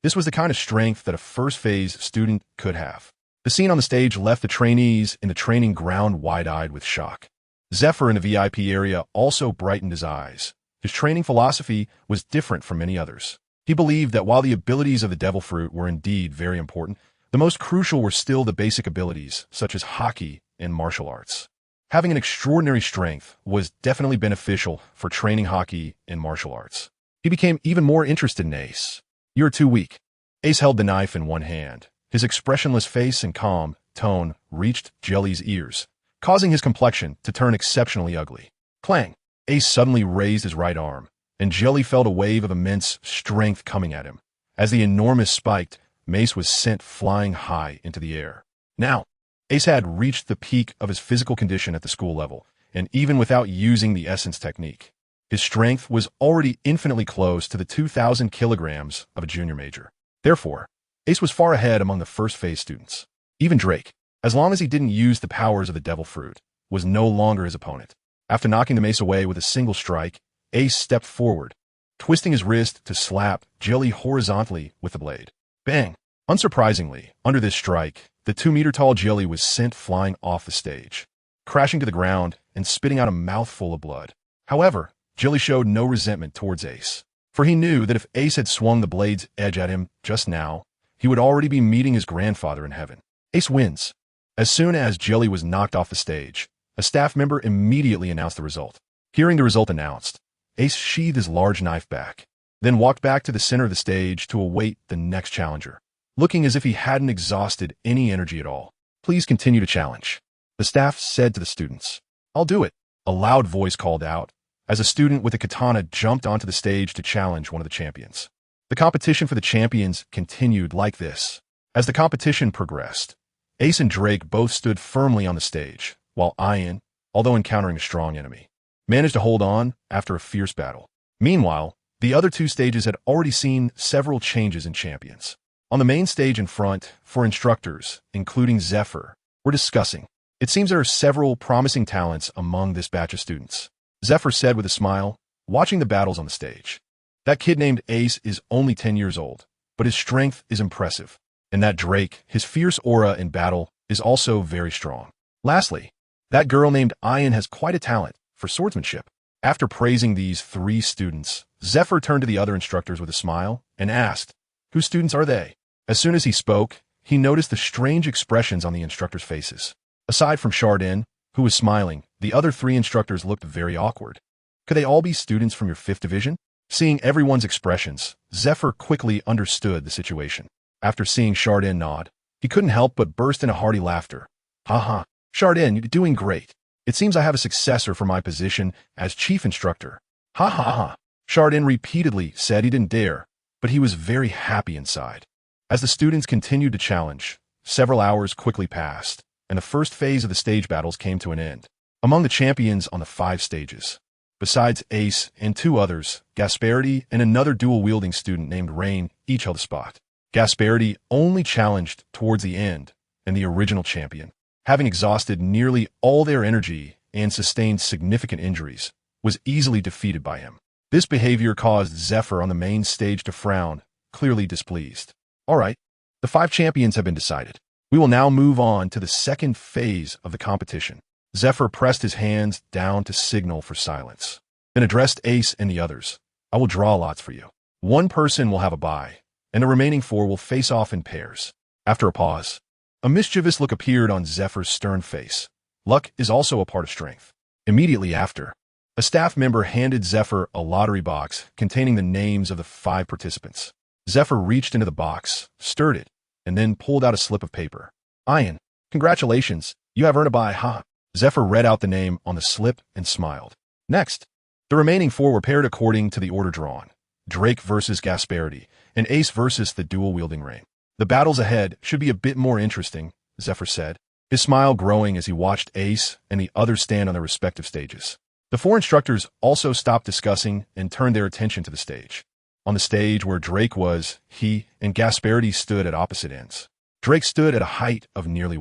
S1: This was the kind of strength that a first-phase student could have. The scene on the stage left the trainees in the training ground wide-eyed with shock. Zephyr in the VIP area also brightened his eyes. His training philosophy was different from many others. He believed that while the abilities of the Devil Fruit were indeed very important, the most crucial were still the basic abilities, such as Haki and martial arts. Having an extraordinary strength was definitely beneficial for training Haki and martial arts. He became even more interested in Ace. "You're too weak." Ace held the knife in one hand. His expressionless face and calm tone reached Jelly's ears, causing his complexion to turn exceptionally ugly. Clang! Ace suddenly raised his right arm, and Jelly felt a wave of immense strength coming at him. As the enormous spiked mace was sent flying high into the air. Now, Ace had reached the peak of his physical condition at the school level, and even without using the essence technique, his strength was already infinitely close to the 2,000 kilograms of a junior major. Therefore, Ace was far ahead among the first phase students. Even Drake, as long as he didn't use the powers of the Devil Fruit, was no longer his opponent. After knocking the mace away with a single strike, Ace stepped forward, twisting his wrist to slap Jilly horizontally with the blade. Bang! Unsurprisingly, under this strike, the 2-meter-tall Jilly was sent flying off the stage, crashing to the ground and spitting out a mouthful of blood. However, Jilly showed no resentment towards Ace, for he knew that if Ace had swung the blade's edge at him just now, he would already be meeting his grandfather in heaven. Ace wins. As soon as Jilly was knocked off the stage, a staff member immediately announced the result. Hearing the result announced, Ace sheathed his large knife back, then walked back to the center of the stage to await the next challenger, looking as if he hadn't exhausted any energy at all. Please continue to challenge, the staff said to the students. I'll do it, a loud voice called out, as a student with a katana jumped onto the stage to challenge one of the champions. The competition for the champions continued like this. As the competition progressed, Ace and Drake both stood firmly on the stage, while Ian, although encountering a strong enemy, managed to hold on after a fierce battle. Meanwhile, the other two stages had already seen several changes in champions. On the main stage in front, four instructors, including Zephyr, were discussing. It seems there are several promising talents among this batch of students, Zephyr said with a smile, watching the battles on the stage. That kid named Ace is only 10 years old, but his strength is impressive. And that Drake, his fierce aura in battle, is also very strong. Lastly, that girl named Ian has quite a talent for swordsmanship. After praising these three students, Zephyr turned to the other instructors with a smile and asked, whose students are they? As soon as he spoke, he noticed the strange expressions on the instructors' faces. Aside from Chardin, who was smiling, the other three instructors looked very awkward. Could they all be students from your 5th division? Seeing everyone's expressions, Zephyr quickly understood the situation. After seeing Chardin nod, he couldn't help but burst into hearty laughter. Haha, Chardin, you're doing great. It seems I have a successor for my position as chief instructor. Ha ha ha. Chardin repeatedly said he didn't dare, but he was very happy inside. As the students continued to challenge, several hours quickly passed, and the first phase of the stage battles came to an end. Among the champions on the 5 stages, besides Ace and 2 others, Gasparity and another dual-wielding student named Rain each held a spot. Gasparity only challenged towards the end, and the original champion, having exhausted nearly all their energy and sustained significant injuries, was easily defeated by him. This behavior caused Zephyr on the main stage to frown, clearly displeased. All right, the 5 champions have been decided. We will now move on to the second phase of the competition. Zephyr pressed his hands down to signal for silence, then addressed Ace and the others. I will draw lots for you. 1 person will have a bye, and the remaining 4 will face off in pairs. After a pause, a mischievous look appeared on Zephyr's stern face. Luck is also a part of strength. Immediately after, a staff member handed Zephyr a lottery box containing the names of the 5 participants. Zephyr reached into the box, stirred it, and then pulled out a slip of paper. Ian, congratulations, you have earned a bye, ha. Zephyr read out the name on the slip and smiled. Next, the remaining 4 were paired according to the order drawn. Drake versus Gasparity, and Ace versus the dual-wielding Rain. The battles ahead should be a bit more interesting, Zephyr said, his smile growing as he watched Ace and the others stand on their respective stages. The 4 instructors also stopped discussing and turned their attention to the stage. On the stage where Drake was, he and Gasparity stood at opposite ends. Drake stood at a height of nearly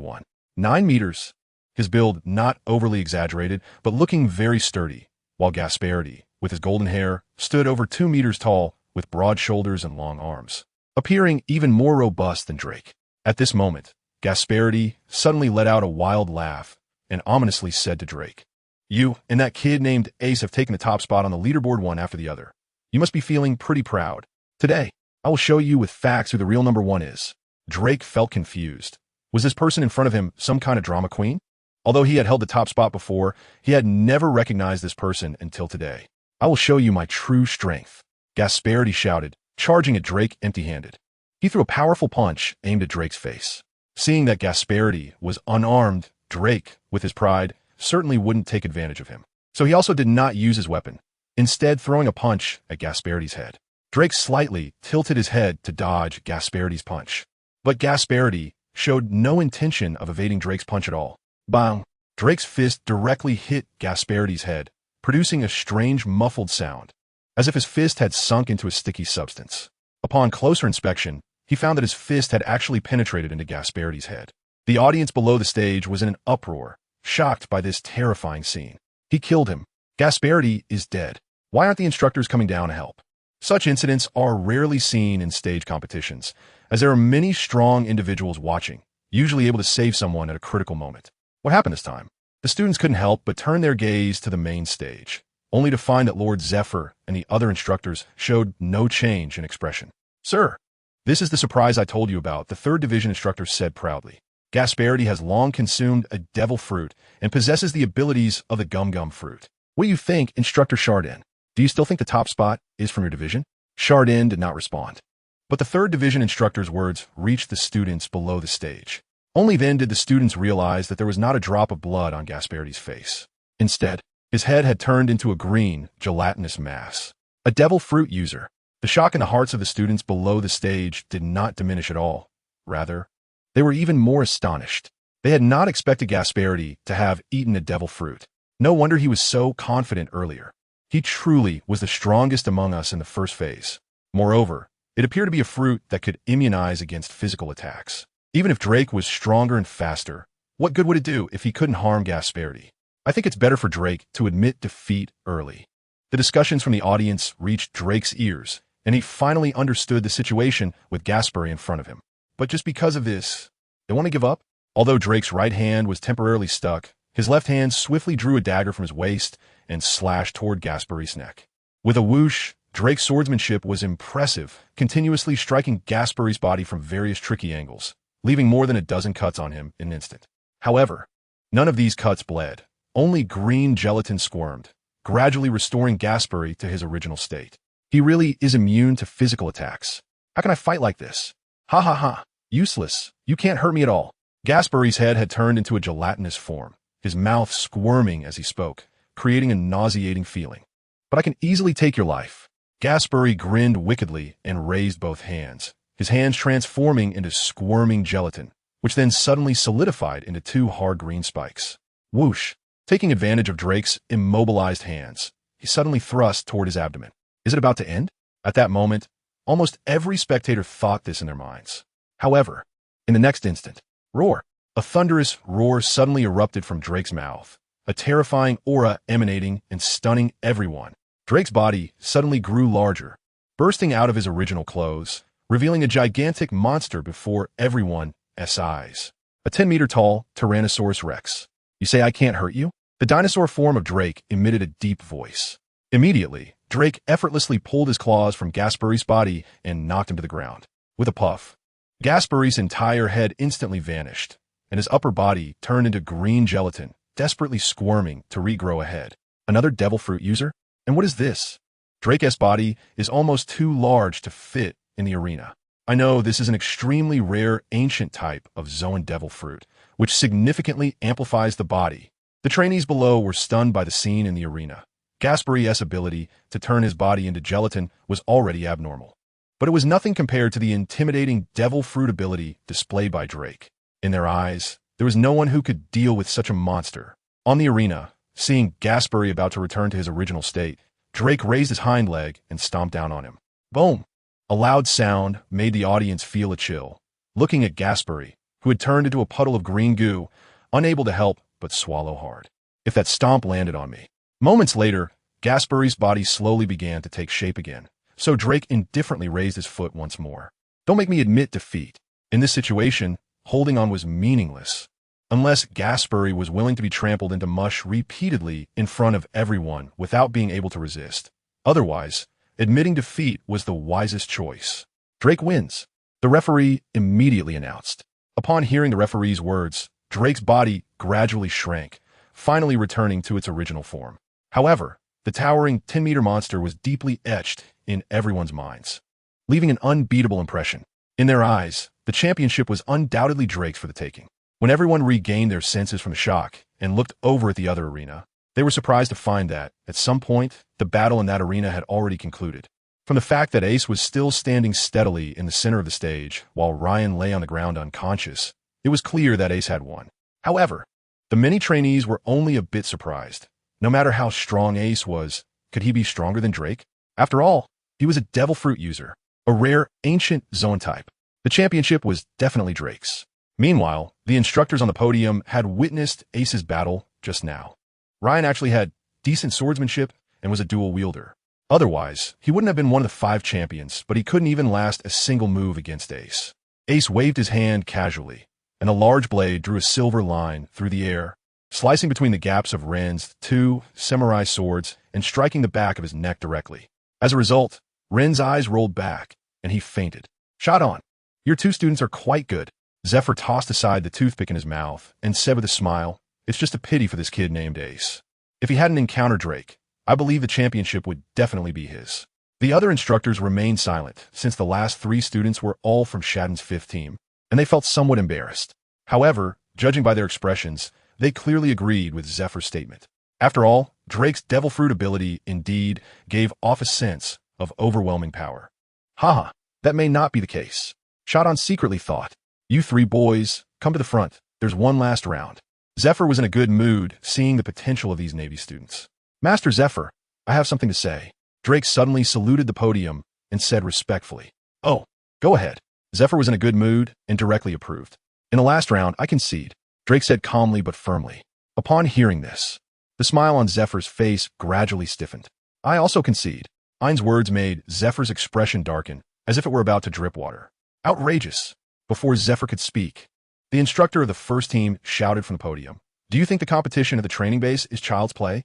S1: 9 meters, his build not overly exaggerated, but looking very sturdy, while Gasparity, with his golden hair, stood over 2 meters tall with broad shoulders and long arms, appearing even more robust than Drake. At this moment, Gasparity suddenly let out a wild laugh and ominously said to Drake, You and that kid named Ace have taken the top spot on the leaderboard one after the other. You must be feeling pretty proud. Today, I will show you with facts who the real number 1 is. Drake felt confused. Was this person in front of him some kind of drama queen? Although he had held the top spot before, he had never recognized this person until today. I will show you my true strength, Gasparity shouted, charging at Drake empty-handed. He threw a powerful punch aimed at Drake's face. Seeing that Gasparity was unarmed, Drake, with his pride, certainly wouldn't take advantage of him. So he also did not use his weapon, instead throwing a punch at Gasparity's head. Drake slightly tilted his head to dodge Gasparity's punch, but Gasparity showed no intention of evading Drake's punch at all. Bang! Drake's fist directly hit Gasparity's head, producing a strange muffled sound, as if his fist had sunk into a sticky substance. Upon closer inspection, he found that his fist had actually penetrated into Gasparity's head. The audience below the stage was in an uproar, shocked by this terrifying scene. He killed him. Gasparity is dead. Why aren't the instructors coming down to help? Such incidents are rarely seen in stage competitions, as there are many strong individuals watching, usually able to save someone at a critical moment. What happened this time? The students couldn't help but turn their gaze to the main stage, only to find that Lord Zephyr and the other instructors showed no change in expression. "Sir, this is the surprise I told you about," the 3rd Division instructor said proudly. "Gasparity has long consumed a devil fruit and possesses the abilities of the gum-gum fruit. What do you think, Instructor Chardin? Do you still think the top spot is from your division?" Chardin did not respond. But the 3rd Division instructor's words reached the students below the stage. Only then did the students realize that there was not a drop of blood on Gasparity's face. Instead, his head had turned into a green, gelatinous mass. A devil fruit user. The shock in the hearts of the students below the stage did not diminish at all. Rather, they were even more astonished. They had not expected Gasparity to have eaten a devil fruit. No wonder he was so confident earlier. He truly was the strongest among us in the first phase. Moreover, it appeared to be a fruit that could immunize against physical attacks. Even if Drake was stronger and faster, what good would it do if he couldn't harm Gasparity? I think it's better for Drake to admit defeat early. The discussions from the audience reached Drake's ears, and he finally understood the situation with Gaspari in front of him. But just because of this, they want to give up? Although Drake's right hand was temporarily stuck, his left hand swiftly drew a dagger from his waist and slashed toward Gaspari's neck. With a whoosh, Drake's swordsmanship was impressive, continuously striking Gaspari's body from various tricky angles, leaving more than a dozen cuts on him in an instant. However, none of these cuts bled. Only green gelatin squirmed, gradually restoring Gaspari to his original state. He really is immune to physical attacks. How can I fight like this? Ha ha ha. Useless. You can't hurt me at all. Gaspari's head had turned into a gelatinous form, his mouth squirming as he spoke, creating a nauseating feeling. But I can easily take your life. Gaspari grinned wickedly and raised both hands, his hands transforming into squirming gelatin, which then suddenly solidified into 2 hard green spikes. Whoosh! Taking advantage of Drake's immobilized hands, he suddenly thrust toward his abdomen. Is it about to end? At that moment, almost every spectator thought this in their minds. However, in the next instant, roar! A thunderous roar suddenly erupted from Drake's mouth, a terrifying aura emanating and stunning everyone. Drake's body suddenly grew larger, bursting out of his original clothes, revealing a gigantic monster before everyone's eyes. A 10-meter-tall Tyrannosaurus Rex. You say I can't hurt you? The dinosaur form of Drake emitted a deep voice. Immediately, Drake effortlessly pulled his claws from Gaspari's body and knocked him to the ground. With a puff, Gaspari's entire head instantly vanished, and his upper body turned into green gelatin, desperately squirming to regrow a head. Another devil fruit user? And what is this? Drake's body is almost too large to fit in the arena. I know this is an extremely rare ancient type of Zoan devil fruit, which significantly amplifies the body. The trainees below were stunned by the scene in the arena. Gaspari's ability to turn his body into gelatin was already abnormal. But it was nothing compared to the intimidating devil fruit ability displayed by Drake. In their eyes, there was no one who could deal with such a monster. On the arena, seeing Gaspari about to return to his original state, Drake raised his hind leg and stomped down on him. Boom! A loud sound made the audience feel a chill, looking at Gaspari, who had turned into a puddle of green goo, unable to help but swallow hard. If that stomp landed on me. Moments later, Gaspari's body slowly began to take shape again, so Drake indifferently raised his foot once more. Don't make me admit defeat. In this situation, holding on was meaningless, unless Gaspari was willing to be trampled into mush repeatedly in front of everyone without being able to resist. Otherwise, admitting defeat was the wisest choice. Drake wins, the referee immediately announced. Upon hearing the referee's words, Drake's body gradually shrank, finally returning to its original form. However, the towering 10-meter monster was deeply etched in everyone's minds, leaving an unbeatable impression. In their eyes, the championship was undoubtedly Drake's for the taking. When everyone regained their senses from the shock and looked over at the other arena, they were surprised to find that, at some point, the battle in that arena had already concluded. From the fact that Ace was still standing steadily in the center of the stage while Ryan lay on the ground unconscious, it was clear that Ace had won. However, The many trainees were only a bit surprised. No matter how strong Ace was, could he be stronger than Drake? After all, he was a devil fruit user, a rare, ancient zone type. The championship was definitely Drake's. Meanwhile, the instructors on the podium had witnessed Ace's battle just now. Ryan actually had decent swordsmanship and was a dual wielder. Otherwise, he wouldn't have been one of the 5 champions, but he couldn't even last a single move against Ace. Ace waved his hand casually, and the large blade drew a silver line through the air, slicing between the gaps of Ren's 2 samurai swords and striking the back of his neck directly. As a result, Ren's eyes rolled back, and he fainted. Shot on. Your 2 students are quite good. Zephyr tossed aside the toothpick in his mouth and said with a smile, it's just a pity for this kid named Ace. If he hadn't encountered Drake, I believe the championship would definitely be his. The other instructors remained silent, since the last 3 students were all from Shadden's 5th team, and they felt somewhat embarrassed. However, judging by their expressions, they clearly agreed with Zephyr's statement. After all, Drake's devil fruit ability indeed gave off a sense of overwhelming power. Haha, that may not be the case. Shadon secretly thought, you 3 boys, come to the front, there's one last round. Zephyr was in a good mood, seeing the potential of these Navy students. Master Zephyr, I have something to say. Drake suddenly saluted the podium and said respectfully, oh, go ahead. Zephyr was in a good mood and directly approved. In the last round, I concede, Drake said calmly but firmly. Upon hearing this, the smile on Zephyr's face gradually stiffened. I also concede. Ein's words made Zephyr's expression darken, as if it were about to drip water. Outrageous. Before Zephyr could speak, the instructor of the first team shouted from the podium, do you think the competition at the training base is child's play?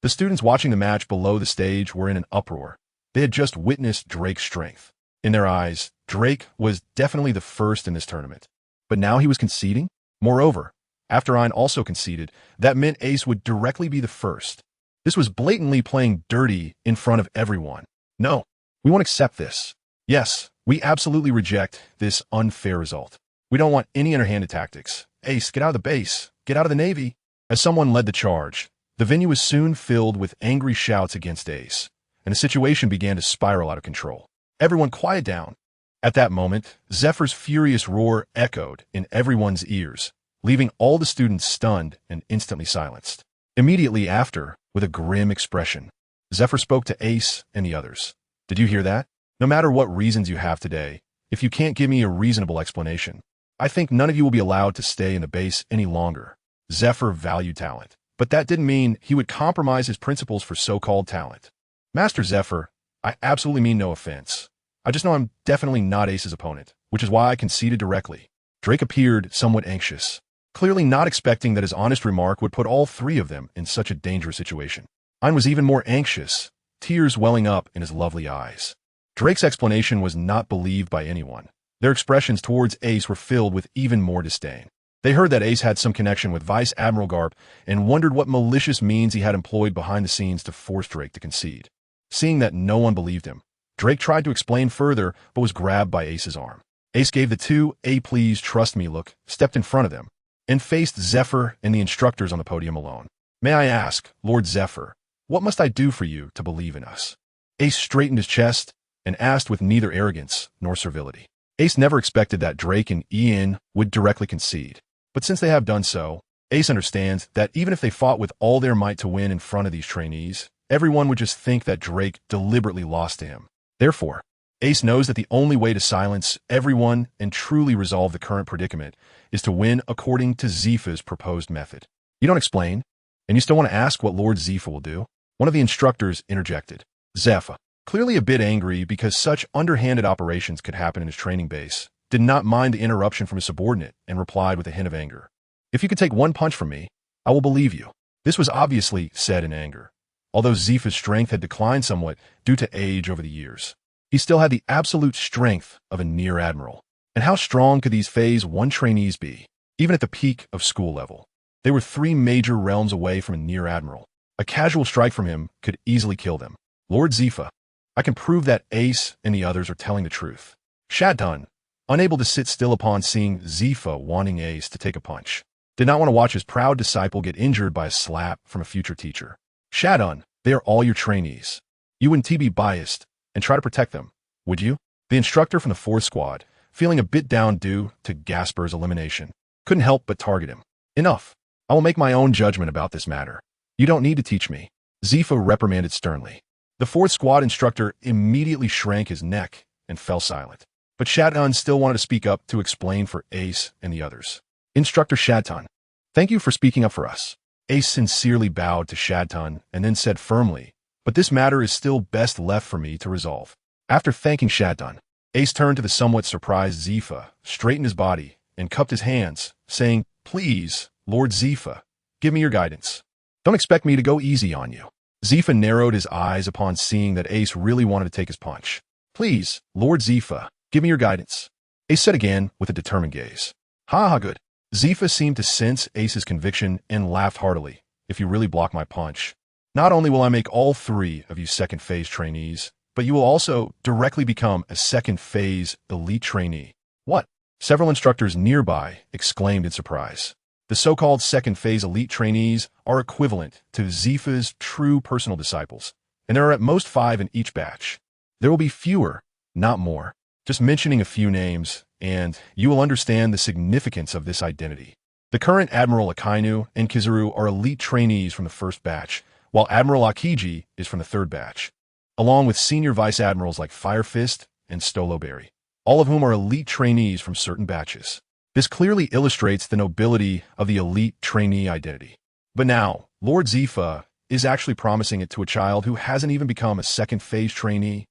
S1: The students watching the match below the stage were in an uproar. They had just witnessed Drake's strength. In their eyes, Drake was definitely the first in this tournament. But now he was conceding? Moreover, after Ein also conceded, that meant Ace would directly be the first. This was blatantly playing dirty in front of everyone. No, we won't accept this. Yes, we absolutely reject this unfair result. We don't want any underhanded tactics. Ace, get out of the base. Get out of the Navy. As someone led the charge, the venue was soon filled with angry shouts against Ace, and the situation began to spiral out of control. Everyone quiet down. At that moment, Zephyr's furious roar echoed in everyone's ears, leaving all the students stunned and instantly silenced. Immediately after, with a grim expression, Zephyr spoke to Ace and the others. Did you hear that? No matter what reasons you have today, if you can't give me a reasonable explanation, I think none of you will be allowed to stay in the base any longer. Zephyr valued talent, but that didn't mean he would compromise his principles for so-called talent. Master Zephyr, I absolutely mean no offense. I just know I'm definitely not Ace's opponent, which is why I conceded directly. Drake appeared somewhat anxious, clearly not expecting that his honest remark would put all 3 of them in such a dangerous situation. Ein was even more anxious, tears welling up in his lovely eyes. Drake's explanation was not believed by anyone. Their expressions towards Ace were filled with even more disdain. They heard that Ace had some connection with Vice Admiral Garp and wondered what malicious means he had employed behind the scenes to force Drake to concede. Seeing that no one believed him, Drake tried to explain further but was grabbed by Ace's arm. Ace gave the 2 please trust me look, stepped in front of them, and faced Zephyr and the instructors on the podium alone. May I ask, Lord Zephyr, what must I do for you to believe in us? Ace straightened his chest and asked with neither arrogance nor servility. Ace never expected that Drake and Ian would directly concede. But since they have done so, Ace understands that even if they fought with all their might to win in front of these trainees, everyone would just think that Drake deliberately lost to him. Therefore, Ace knows that the only way to silence everyone and truly resolve the current predicament is to win according to Zifa's proposed method. You don't explain, and you still want to ask what Lord Zifa will do? One of the instructors interjected. Zephyr, clearly a bit angry because such underhanded operations could happen in his training base, did not mind the interruption from his subordinate and replied with a hint of anger. If you can take one punch from me, I will believe you. This was obviously said in anger. Although Zifa's strength had declined somewhat due to age over the years, he still had the absolute strength of a near admiral. And how strong could these Phase 1 trainees be, even at the peak of school level? They were 3 major realms away from a near admiral. A casual strike from him could easily kill them. Lord Zifa, I can prove that Ace and the others are telling the truth. Shadun, unable to sit still upon seeing Zifa wanting Ace to take a punch, did not want to watch his proud disciple get injured by a slap from a future teacher. Shadun, they are all your trainees. You wouldn't be biased and try to protect them, would you? The instructor from the 4th squad, feeling a bit down due to Gasper's elimination, couldn't help but target him. Enough. I will make my own judgment about this matter. You don't need to teach me. Zifa reprimanded sternly. The fourth squad instructor immediately shrank his neck and fell silent. But Shadton still wanted to speak up to explain for Ace and the others. Instructor Shadton, thank you for speaking up for us. Ace sincerely bowed to Shadton and then said firmly, but this matter is still best left for me to resolve. After thanking Shadton, Ace turned to the somewhat surprised Zifa, straightened his body, and cupped his hands, saying, Please, Lord Zifa, give me your guidance. Don't expect me to go easy on you. Zifa narrowed his eyes upon seeing that Ace really wanted to take his punch. Please, Lord Zifa, give me your guidance. Ace said again with a determined gaze. Ha ha, good. Zifa seemed to sense Ace's conviction and laughed heartily. If you really block my punch, not only will I make all 3 of you second phase trainees, but you will also directly become a second phase elite trainee. What? Several instructors nearby exclaimed in surprise. The so-called second phase elite trainees are equivalent to Zifa's true personal disciples, and there are at most 5 in each batch. There will be fewer, not more. Just mentioning a few names, and you will understand the significance of this identity. The current Admiral Akainu and Kizaru are elite trainees from the first batch, while Admiral Akiji is from the third batch, along with senior vice admirals like Firefist and Stoloberry, all of whom are elite trainees from certain batches. This clearly illustrates the nobility of the elite trainee identity. But now, Lord Zifa is actually promising it to a child who hasn't even become a second phase trainee.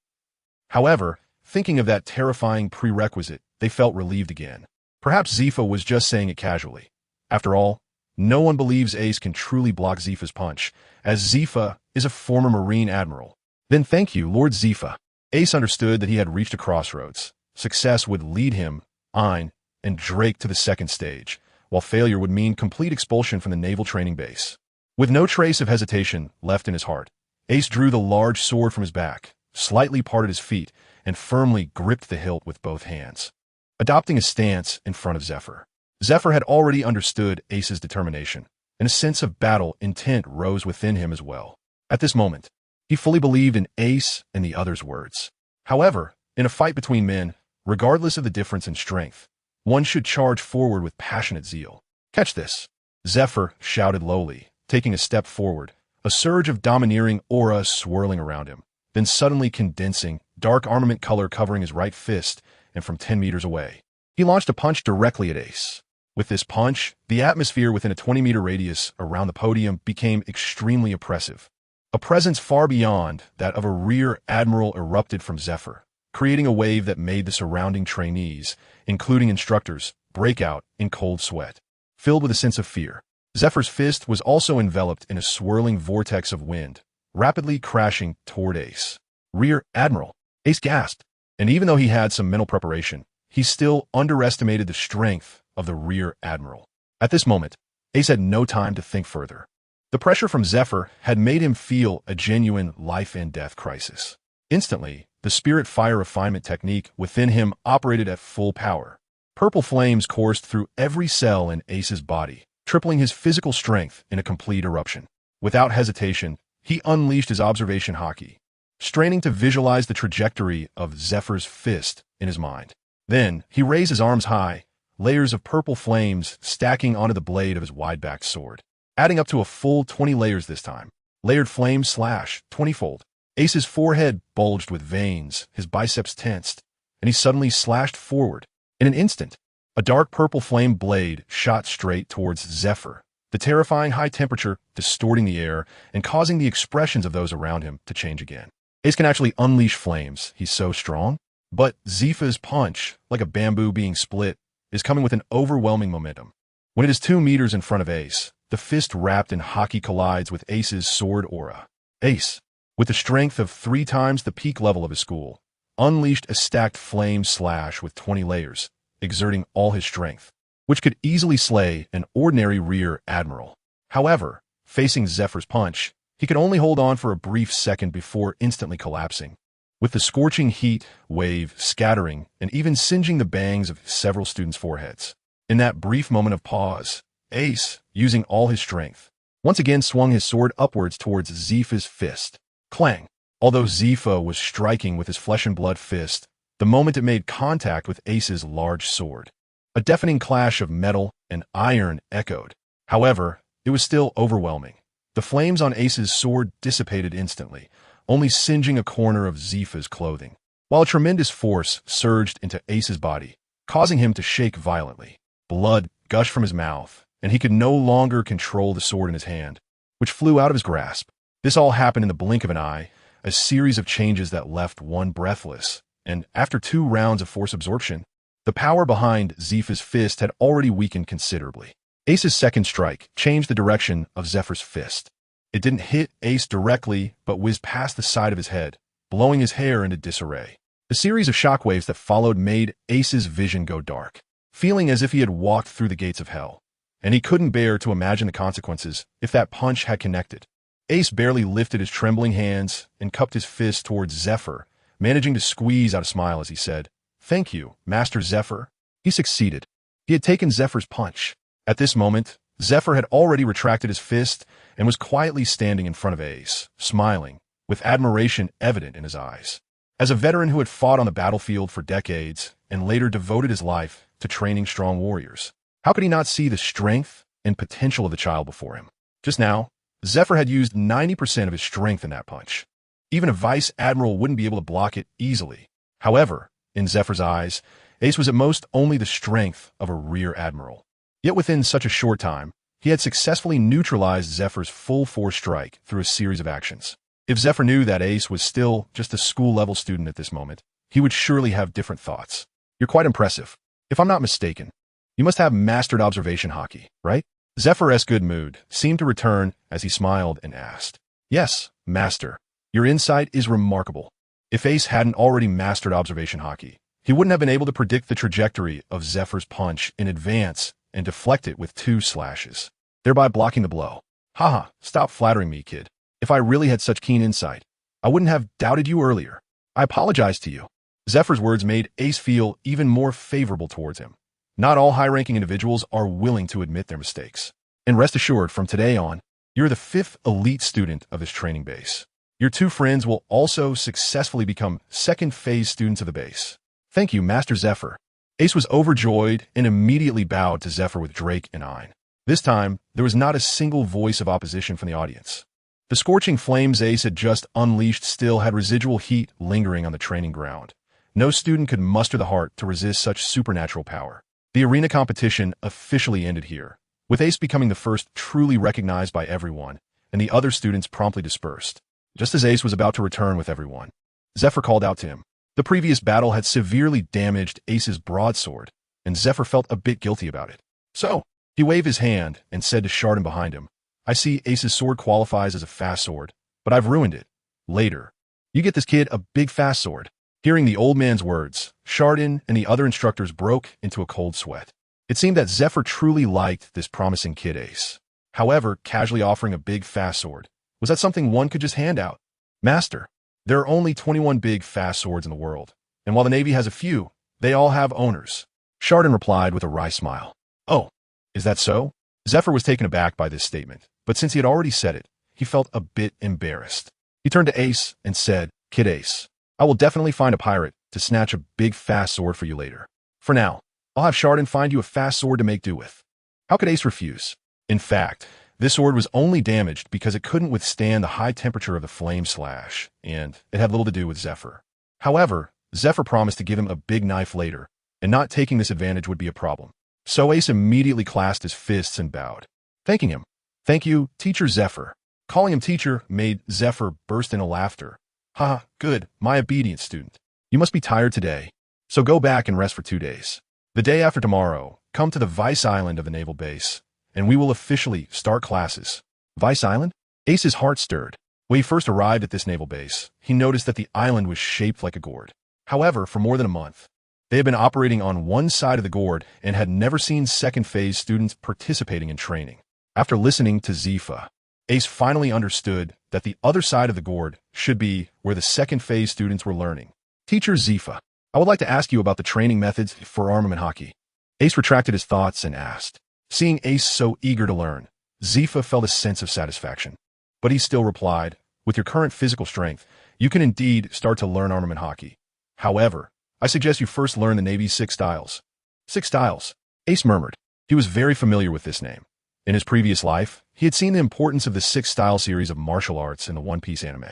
S1: However, thinking of that terrifying prerequisite, they felt relieved again. Perhaps Zifa was just saying it casually. After all, no one believes Ace can truly block Zifa's punch, as Zifa is a former Marine Admiral. Then thank you, Lord Zifa. Ace understood that he had reached a crossroads. Success would lead him, Ein, and Drake to the second stage, while failure would mean complete expulsion from the naval training base. With no trace of hesitation left in his heart, Ace drew the large sword from his back, slightly parted his feet, and firmly gripped the hilt with both hands, adopting a stance in front of Zephyr. Zephyr had already understood Ace's determination, and a sense of battle intent rose within him as well. At this moment, he fully believed in Ace and the others' words. However, in a fight between men, regardless of the difference in strength, one should charge forward with passionate zeal. Catch this! Zephyr shouted lowly, taking a step forward, a surge of domineering aura swirling around him, then suddenly condensing, dark armament color covering his right fist, and from 10 meters away. He launched a punch directly at Ace. With this punch, the atmosphere within a 20-meter radius around the podium became extremely oppressive. A presence far beyond that of a rear admiral erupted from Zephyr, creating a wave that made the surrounding trainees, including instructors, break out in cold sweat. Filled with a sense of fear, Zephyr's fist was also enveloped in a swirling vortex of wind, rapidly crashing toward Ace. Rear Admiral! Ace gasped, and even though he had some mental preparation, he still underestimated the strength of the Rear Admiral. At this moment, Ace had no time to think further. The pressure from Zephyr had made him feel a genuine life-and-death crisis. Instantly, the spirit fire refinement technique within him operated at full power. Purple flames coursed through every cell in Ace's body, tripling his physical strength in a complete eruption. Without hesitation, he unleashed his observation haki, straining to visualize the trajectory of Zephyr's fist in his mind. Then, he raised his arms high, layers of purple flames stacking onto the blade of his wide-backed sword, adding up to a full 20 layers this time. Layered flames slash 20-fold. Ace's forehead bulged with veins, his biceps tensed, and he suddenly slashed forward. In an instant, a dark purple flame blade shot straight towards Zephyr, the terrifying high temperature distorting the air and causing the expressions of those around him to change again. Ace can actually unleash flames, he's so strong. But Zifa's punch, like a bamboo being split, is coming with an overwhelming momentum. When it is 2 meters in front of Ace, the fist wrapped in haki collides with Ace's sword aura. Ace, with the strength of 3 times the peak level of his school, unleashed a stacked flame slash with 20 layers, exerting all his strength, which could easily slay an ordinary rear admiral. However, facing Zephyr's punch, he could only hold on for a brief second before instantly collapsing, with the scorching heat wave scattering and even singeing the bangs of several students' foreheads. In that brief moment of pause, Ace, using all his strength, once again swung his sword upwards towards Zifa's fist. Clang! Although Zifa was striking with his flesh-and-blood fist, the moment it made contact with Ace's large sword, a deafening clash of metal and iron echoed. However, it was still overwhelming. The flames on Ace's sword dissipated instantly, only singeing a corner of Zifa's clothing, while a tremendous force surged into Ace's body, causing him to shake violently. Blood gushed from his mouth, and he could no longer control the sword in his hand, which flew out of his grasp. This all happened in the blink of an eye, a series of changes that left one breathless, and after 2 rounds of force absorption, the power behind Zifa's fist had already weakened considerably. Ace's second strike changed the direction of Zephyr's fist. It didn't hit Ace directly, but whizzed past the side of his head, blowing his hair into disarray. The series of shockwaves that followed made Ace's vision go dark, feeling as if he had walked through the gates of hell, and he couldn't bear to imagine the consequences if that punch had connected. Ace barely lifted his trembling hands and cupped his fist towards Zephyr, managing to squeeze out a smile as he said, "Thank you, Master Zephyr." He succeeded. He had taken Zephyr's punch. At this moment, Zephyr had already retracted his fist and was quietly standing in front of Ace, smiling, with admiration evident in his eyes. As a veteran who had fought on the battlefield for decades and later devoted his life to training strong warriors, how could he not see the strength and potential of the child before him? Just now, Zephyr had used 90% of his strength in that punch. Even a vice admiral wouldn't be able to block it easily. However, in Zephyr's eyes, Ace was at most only the strength of a rear admiral. Yet within such a short time, he had successfully neutralized Zephyr's full force strike through a series of actions. If Zephyr knew that Ace was still just a school-level student at this moment, he would surely have different thoughts. "You're quite impressive. If I'm not mistaken, you must have mastered observation Haki, right?" Zephyr's good mood seemed to return as he smiled and asked, "Yes, Master. Your insight is remarkable." If Ace hadn't already mastered observation Haki, he wouldn't have been able to predict the trajectory of Zephyr's punch in advance and deflect it with 2 slashes, thereby blocking the blow. "Haha, stop flattering me, kid. If I really had such keen insight, I wouldn't have doubted you earlier. I apologize to you." Zephyr's words made Ace feel even more favorable towards him. Not all high-ranking individuals are willing to admit their mistakes. And rest assured, from today on, you're the 5th elite student of this training base. Your 2 friends will also successfully become second-phase students of the base. "Thank you, Master Zephyr." Ace was overjoyed and immediately bowed to Zephyr with Drake and Ein. This time, there was not a single voice of opposition from the audience. The scorching flames Ace had just unleashed still had residual heat lingering on the training ground. No student could muster the heart to resist such supernatural power. The arena competition officially ended here, with Ace becoming the first truly recognized by everyone, and the other students promptly dispersed. Just as Ace was about to return with everyone, Zephyr called out to him. The previous battle had severely damaged Ace's broadsword, and Zephyr felt a bit guilty about it. So, he waved his hand and said to Chardon behind him, "I see Ace's sword qualifies as a fast sword, but I've ruined it. Later, you get this kid a big fast sword." Hearing the old man's words, Chardon and the other instructors broke into a cold sweat. It seemed that Zephyr truly liked this promising kid Ace. However, casually offering a big fast sword, was that something one could just hand out? "Master, there are only 21 big fast swords in the world, and while the Navy has a few, they all have owners." Chardon replied with a wry smile. "Oh, is that so?" Zephyr was taken aback by this statement, but since he had already said it, he felt a bit embarrassed. He turned to Ace and said, "Kid Ace, I will definitely find a pirate to snatch a big fast sword for you later. For now, I'll have Chardon find you a fast sword to make do with." How could Ace refuse? In fact, this sword was only damaged because it couldn't withstand the high temperature of the flame slash, and it had little to do with Zephyr. However, Zephyr promised to give him a big knife later, and not taking this advantage would be a problem. So Ace immediately clasped his fists and bowed, thanking him. "Thank you, Teacher Zephyr." Calling him teacher made Zephyr burst into laughter. "Ha, good, my obedient student. You must be tired today, so go back and rest for 2 days. The day after tomorrow, come to the Vice Island of the naval base, and we will officially start classes." Vice Island? Ace's heart stirred. When he first arrived at this naval base, he noticed that the island was shaped like a gourd. However, for more than a month, they had been operating on one side of the gourd and had never seen second-phase students participating in training. After listening to Zifa, Ace finally understood that the other side of the gourd should be where the second-phase students were learning. "Teacher Zifa, I would like to ask you about the training methods for armament Haki." Ace retracted his thoughts and asked. Seeing Ace so eager to learn, Zifa felt a sense of satisfaction. But he still replied, "With your current physical strength, you can indeed start to learn armament Haki. However, I suggest you first learn the Navy's 6 styles." 6 styles? Ace murmured. He was very familiar with this name. In his previous life, he had seen the importance of the six-style series of martial arts in the One Piece anime.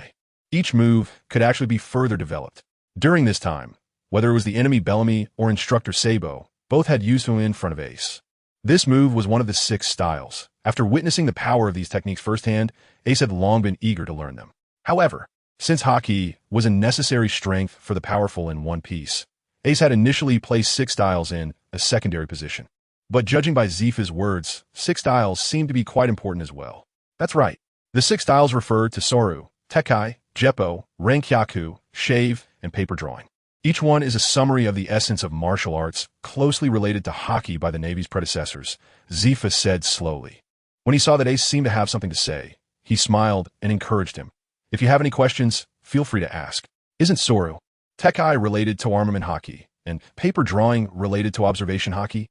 S1: Each move could actually be further developed. During this time, whether it was the enemy Bellamy or instructor Sabo, both had used him in front of Ace. This move was one of the six styles. After witnessing the power of these techniques firsthand, Ace had long been eager to learn them. However, since Haki was a necessary strength for the powerful in One Piece, Ace had initially placed six styles in a secondary position. But judging by Zifa's words, six styles seemed to be quite important as well. That's right. The six styles referred to Soru, Tekkai, Jeppo, Renkyaku, Shave, and paper drawing. Each one is a summary of the essence of martial arts closely related to Haki by the Navy's predecessors, Zifa said slowly. When he saw that Ace seemed to have something to say, he smiled and encouraged him. If you have any questions, feel free to ask. Isn't Soru, Tekkai related to armament Haki, and paper drawing related to observation Haki?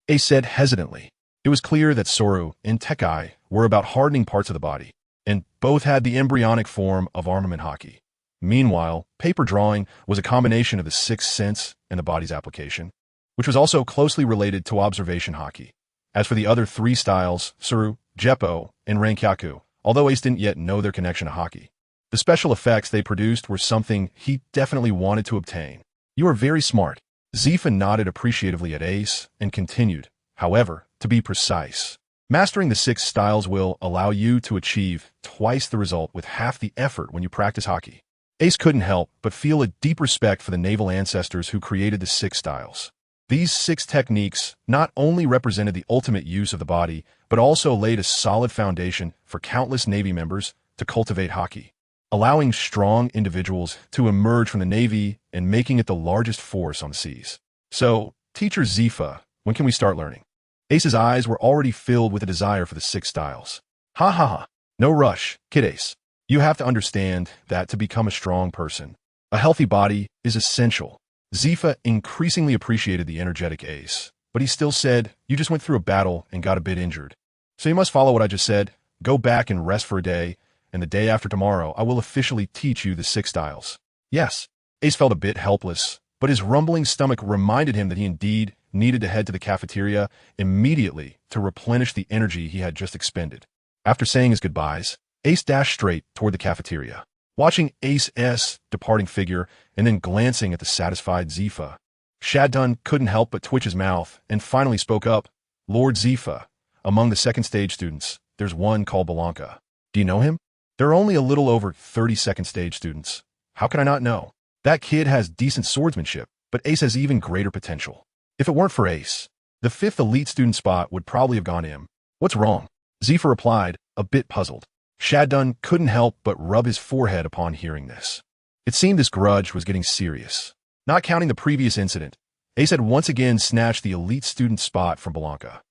S1: Ace said hesitantly. It was clear that Soru and Tekkai were about hardening parts of the body, and both had the embryonic form of armament Haki. Meanwhile, paper drawing was a combination of the sixth sense and the body's application, which was also closely related to observation Haki. As for the other three styles, Soru, Jeppo, and Renkyaku, although Ace didn't yet know their connection to Haki, the special effects they produced were something he definitely wanted to obtain. You are very smart. Zifa nodded appreciatively at Ace and continued, however, to be precise. Mastering the six styles will allow you to achieve twice the result with half the effort when you practice Haki. Ace couldn't help but feel a deep respect for the naval ancestors who created the six styles. These six techniques not only represented the ultimate use of the body, but also laid a solid foundation for countless Navy members to cultivate Haki, allowing strong individuals to emerge from the Navy and making it the largest force on the seas. So, Teacher Zifa, when can we start learning? Ace's eyes were already filled with a desire for the six styles. Ha ha ha. No rush, Kid Ace. You have to understand that to become a strong person, a healthy body is essential. Zifa increasingly appreciated the energetic Ace, but he still said, you just went through a battle and got a bit injured. So you must follow what I just said, go back and rest for a day, and the day after tomorrow I will officially teach you the six styles. Yes, Ace felt a bit helpless, but his rumbling stomach reminded him that he indeed needed to head to the cafeteria immediately to replenish the energy he had just expended. After saying his goodbyes, Ace dashed straight toward the cafeteria. Watching Ace's departing figure and then glancing at the satisfied Zifa, Shaddun couldn't help but twitch his mouth and finally spoke up. Lord Zifa, among the second stage students, there's one called Blanca. Do you know him? There are only a little over 30 second stage students. How could I not know? That kid has decent swordsmanship, but Ace has even greater potential. If it weren't for Ace, the fifth elite student spot would probably have gone to him. What's wrong? Zifa replied, a bit puzzled. Shaddun couldn't help but rub his forehead upon hearing this. It seemed this grudge was getting serious. Not counting the previous incident, Ace had once again snatched the elite student spot from Blanca.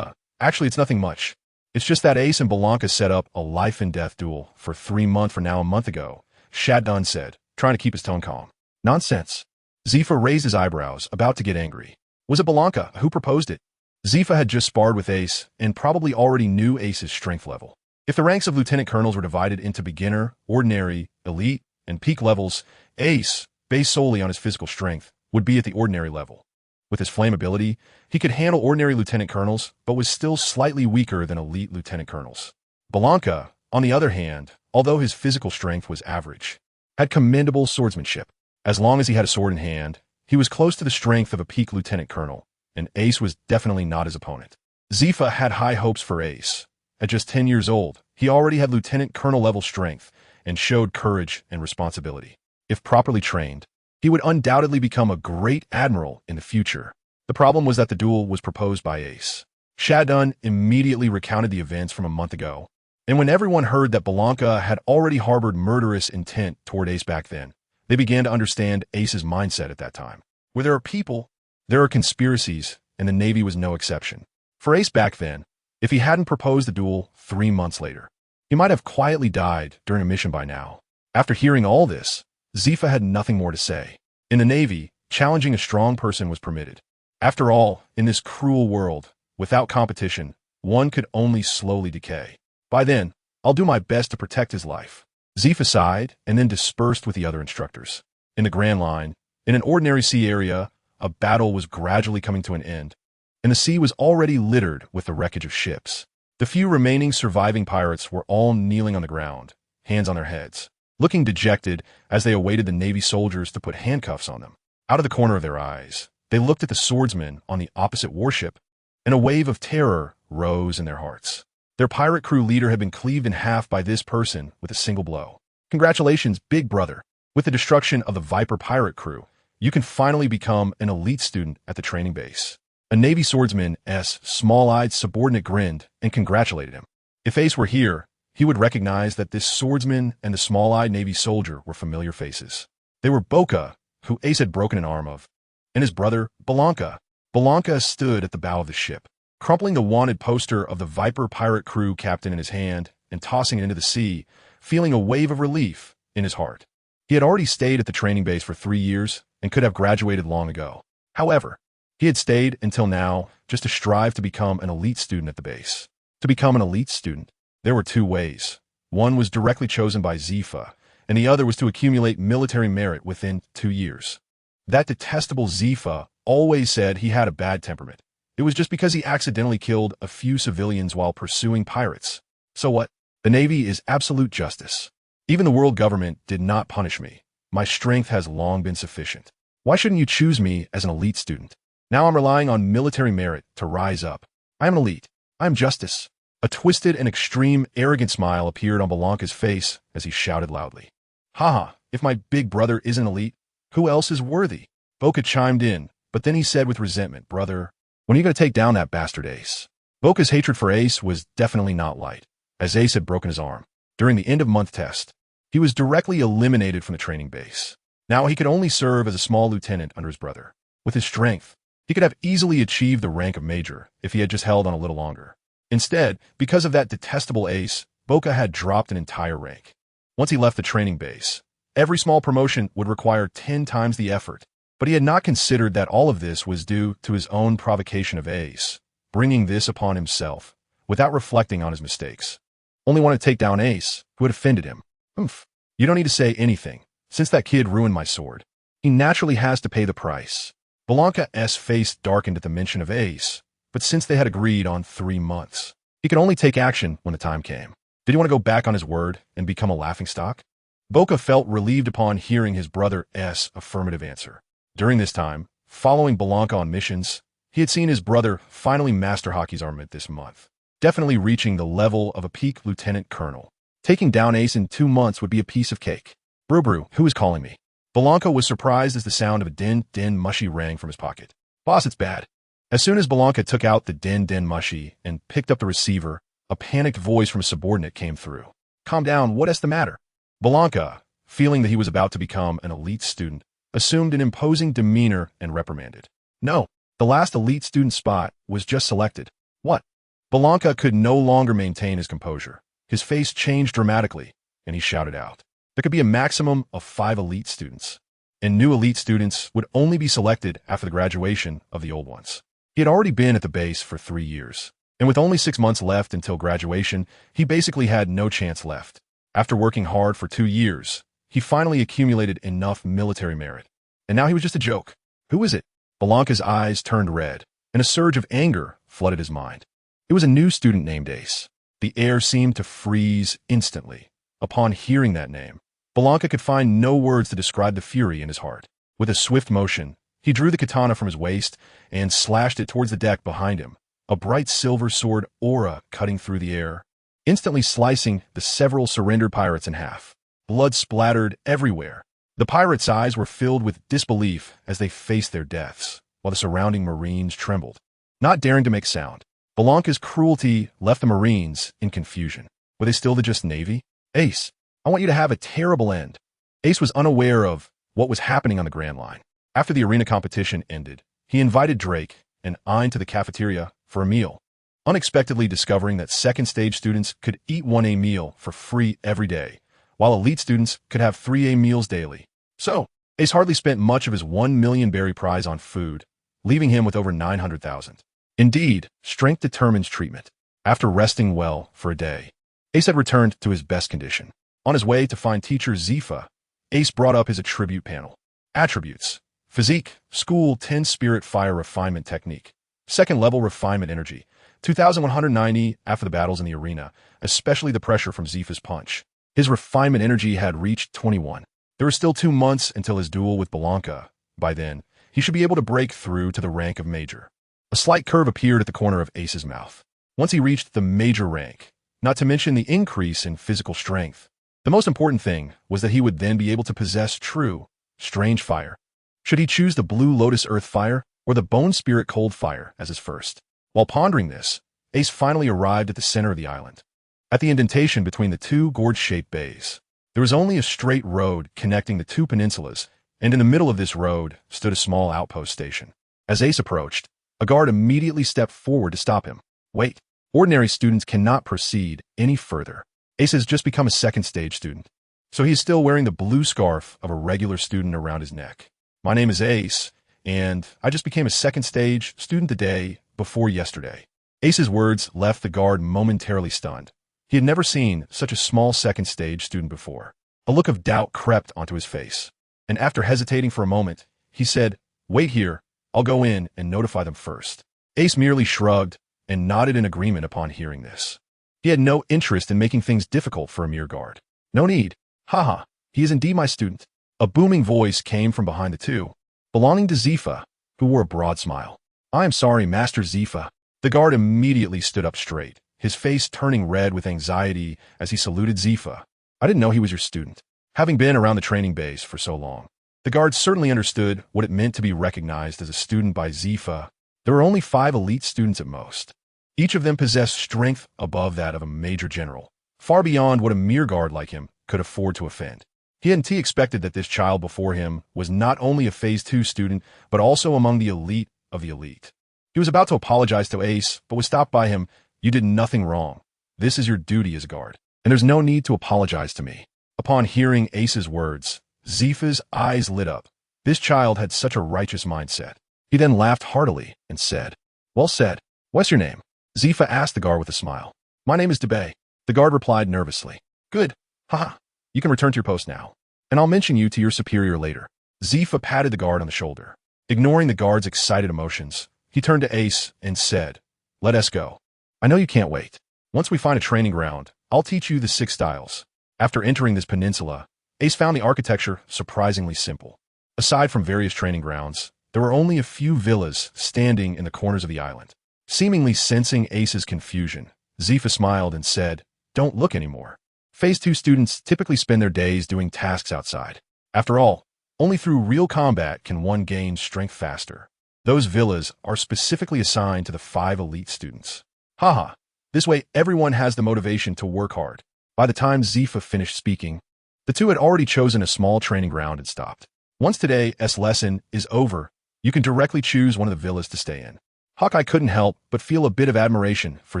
S1: Actually, it's nothing much. It's just that Ace and Blanca set up a life-and-death duel for 3 months from now a month ago, Shaddun said, trying to keep his tone calm. Nonsense. Zifa raised his eyebrows, about to get angry. Was it Blanca who proposed it? Zifa had just sparred with Ace and probably already knew Ace's strength level. If the ranks of lieutenant colonels were divided into beginner, ordinary, elite, and peak levels, Ace, based solely on his physical strength, would be at the ordinary level. With his flame ability, he could handle ordinary lieutenant colonels, but was still slightly weaker than elite lieutenant colonels. Blanca, on the other hand, although his physical strength was average, had commendable swordsmanship. As long as he had a sword in hand, he was close to the strength of a peak lieutenant colonel, and Ace was definitely not his opponent. Zifa had high hopes for Ace. At just 10 years old, he already had lieutenant colonel level strength and showed courage and responsibility. If properly trained, he would undoubtedly become a great admiral in the future. The problem was that the duel was proposed by Ace. Shaddun immediately recounted the events from a month ago, and when everyone heard that Blanca had already harbored murderous intent toward Ace back then, they began to understand Ace's mindset at that time. Where there are people, there are conspiracies, and the Navy was no exception. For Ace back then, if he hadn't proposed the duel 3 months later, he might have quietly died during a mission by now. After hearing all this, Zifa had nothing more to say. In the Navy, challenging a strong person was permitted. After all, in this cruel world, without competition, one could only slowly decay. By then, I'll do my best to protect his life. Zifa sighed and then dispersed with the other instructors. In the Grand Line, in an ordinary sea area, a battle was gradually coming to an end, and the sea was already littered with the wreckage of ships. The few remaining surviving pirates were all kneeling on the ground, hands on their heads, looking dejected as they awaited the Navy soldiers to put handcuffs on them. Out of the corner of their eyes, they looked at the swordsmen on the opposite warship, and a wave of terror rose in their hearts. Their pirate crew leader had been cleaved in half by this person with a single blow. Congratulations, big brother. With the destruction of the Viper pirate crew, you can finally become an elite student at the training base. A Navy swordsman's small-eyed subordinate grinned and congratulated him. If Ace were here, he would recognize that this swordsman and the small-eyed Navy soldier were familiar faces. They were Boca, who Ace had broken an arm of, and his brother, Blanca. Blanca stood at the bow of the ship, crumpling the wanted poster of the Viper pirate crew captain in his hand and tossing it into the sea, feeling a wave of relief in his heart. He had already stayed at the training base for 3 years and could have graduated long ago. However, he had stayed until now just to strive to become an elite student at the base. To become an elite student, there were 2 ways. One was directly chosen by Zifa, and the other was to accumulate military merit within 2 years. That detestable Zifa always said he had a bad temperament. It was just because he accidentally killed a few civilians while pursuing pirates. So what? The Navy is absolute justice. Even the world government did not punish me. My strength has long been sufficient. Why shouldn't you choose me as an elite student? Now I'm relying on military merit to rise up. I am an elite. I am justice. A twisted and extreme arrogant smile appeared on Blanca's face as he shouted loudly. Haha, if my big brother isn't elite, who else is worthy? Boca chimed in, but then he said with resentment, Brother, when are you going to take down that bastard Ace? Boca's hatred for Ace was definitely not light, as Ace had broken his arm. During the end-of-month test, he was directly eliminated from the training base. Now he could only serve as a small lieutenant under his brother. With his strength, he could have easily achieved the rank of major if he had just held on a little longer. Instead, because of that detestable Ace, Boca had dropped an entire rank. Once he left the training base, every small promotion would require 10 times the effort, but he had not considered that all of this was due to his own provocation of Ace, bringing this upon himself, without reflecting on his mistakes. Only wanted to take down Ace, who had offended him. Oomph. You don't need to say anything, since that kid ruined my sword. He naturally has to pay the price. Blanca's face darkened at the mention of Ace, but since they had agreed on 3 months, he could only take action when the time came. Did he want to go back on his word and become a laughingstock? Boca felt relieved upon hearing his brother's affirmative answer. During this time, following Blanca on missions, he had seen his brother finally master Hockey's armament this month, definitely reaching the level of a peak lieutenant colonel. Taking down Ace in 2 months would be a piece of cake. Brew, who is calling me? Blanca was surprised as the sound of a din mushy rang from his pocket. Boss, it's bad. As soon as Blanca took out the din mushy and picked up the receiver, a panicked voice from a subordinate came through. Calm down, what is the matter? Blanca, feeling that he was about to become an elite student, assumed an imposing demeanor and reprimanded. No, the last elite student spot was just selected. What? Blanca could no longer maintain his composure. His face changed dramatically, and he shouted out. There could be a maximum of 5 elite students, and new elite students would only be selected after the graduation of the old ones. He had already been at the base for 3 years, and with only 6 months left until graduation, he basically had no chance left. After working hard for 2 years, he finally accumulated enough military merit, and now he was just a joke. Who is it? Blanca's eyes turned red, and a surge of anger flooded his mind. It was a new student named Ace. The air seemed to freeze instantly. Upon hearing that name, Blanca could find no words to describe the fury in his heart. With a swift motion, he drew the katana from his waist and slashed it towards the deck behind him, a bright silver sword aura cutting through the air, instantly slicing the several surrendered pirates in half. Blood splattered everywhere. The pirates' eyes were filled with disbelief as they faced their deaths, while the surrounding Marines trembled, not daring to make sound. Blanca's cruelty left the Marines in confusion. Were they still the just Navy? Ace, I want you to have a terrible end. Ace was unaware of what was happening on the Grand Line. After the arena competition ended, he invited Drake and Ein to the cafeteria for a meal, unexpectedly discovering that second-stage students could eat 1A meal for free every day, while elite students could have 3A meals daily. So, Ace hardly spent much of his 1 million berry prize on food, leaving him with over 900,000. Indeed, strength determines treatment. After resting well for a day, Ace had returned to his best condition. On his way to find teacher Zifa, Ace brought up his attribute panel. Attributes: physique, school 10 spirit fire refinement technique, 2nd level refinement energy, 2,190 after the battles in the arena, especially the pressure from Zifa's punch. His refinement energy had reached 21. There were still 2 months until his duel with Blanca. By then, he should be able to break through to the rank of Major. A slight curve appeared at the corner of Ace's mouth. Once he reached the Major rank, not to mention the increase in physical strength, the most important thing was that he would then be able to possess true, strange fire. Should he choose the Blue Lotus Earth Fire or the Bone Spirit Cold Fire as his first? While pondering this, Ace finally arrived at the center of the island. At the indentation between the two gorge-shaped bays, there was only a straight road connecting the two peninsulas, and in the middle of this road stood a small outpost station. As Ace approached, a guard immediately stepped forward to stop him. Wait, ordinary students cannot proceed any further. Ace has just become a second stage student, so he is still wearing the blue scarf of a regular student around his neck. My name is Ace, and I just became a second stage student the day before yesterday. Ace's words left the guard momentarily stunned. He had never seen such a small second stage student before. A look of doubt crept onto his face, and after hesitating for a moment, he said, "Wait here, I'll go in and notify them first." Ace merely shrugged and nodded in agreement upon hearing this. He had no interest in making things difficult for a mere guard. "No need. Haha, he is indeed my student." A booming voice came from behind the two, belonging to Zifa, who wore a broad smile. "I am sorry, Master Zifa." The guard immediately stood up straight, his face turning red with anxiety as he saluted Zifa. "I didn't know he was your student." Having been around the training base for so long, the guard certainly understood what it meant to be recognized as a student by Zifa. There were only 5 elite students at most. Each of them possessed strength above that of a major general, far beyond what a mere guard like him could afford to offend. He hadn't expected that this child before him was not only a Phase 2 student, but also among the elite of the elite. He was about to apologize to Ace, but was stopped by him. "You did nothing wrong. This is your duty as a guard, and there's no need to apologize to me." Upon hearing Ace's words, Zifa's eyes lit up. This child had such a righteous mindset. He then laughed heartily and said, "Well said. What's your name?" Zifa asked the guard with a smile. "My name is Debay." The guard replied nervously. "Good. Haha. You can return to your post now, and I'll mention you to your superior later." Zifa patted the guard on the shoulder. Ignoring the guard's excited emotions, he turned to Ace and said, "Let us go. I know you can't wait. Once we find a training ground, I'll teach you the 6 styles." After entering this peninsula, Ace found the architecture surprisingly simple. Aside from various training grounds, there were only a few villas standing in the corners of the island. Seemingly sensing Ace's confusion, Zifa smiled and said, "Don't look anymore. Phase 2 students typically spend their days doing tasks outside. After all, only through real combat can one gain strength faster. Those villas are specifically assigned to the 5 elite students. Haha, this way everyone has the motivation to work hard." By the time Zifa finished speaking, the two had already chosen a small training ground and stopped. "Once today's lesson is over, you can directly choose one of the villas to stay in." Hawkeye couldn't help but feel a bit of admiration for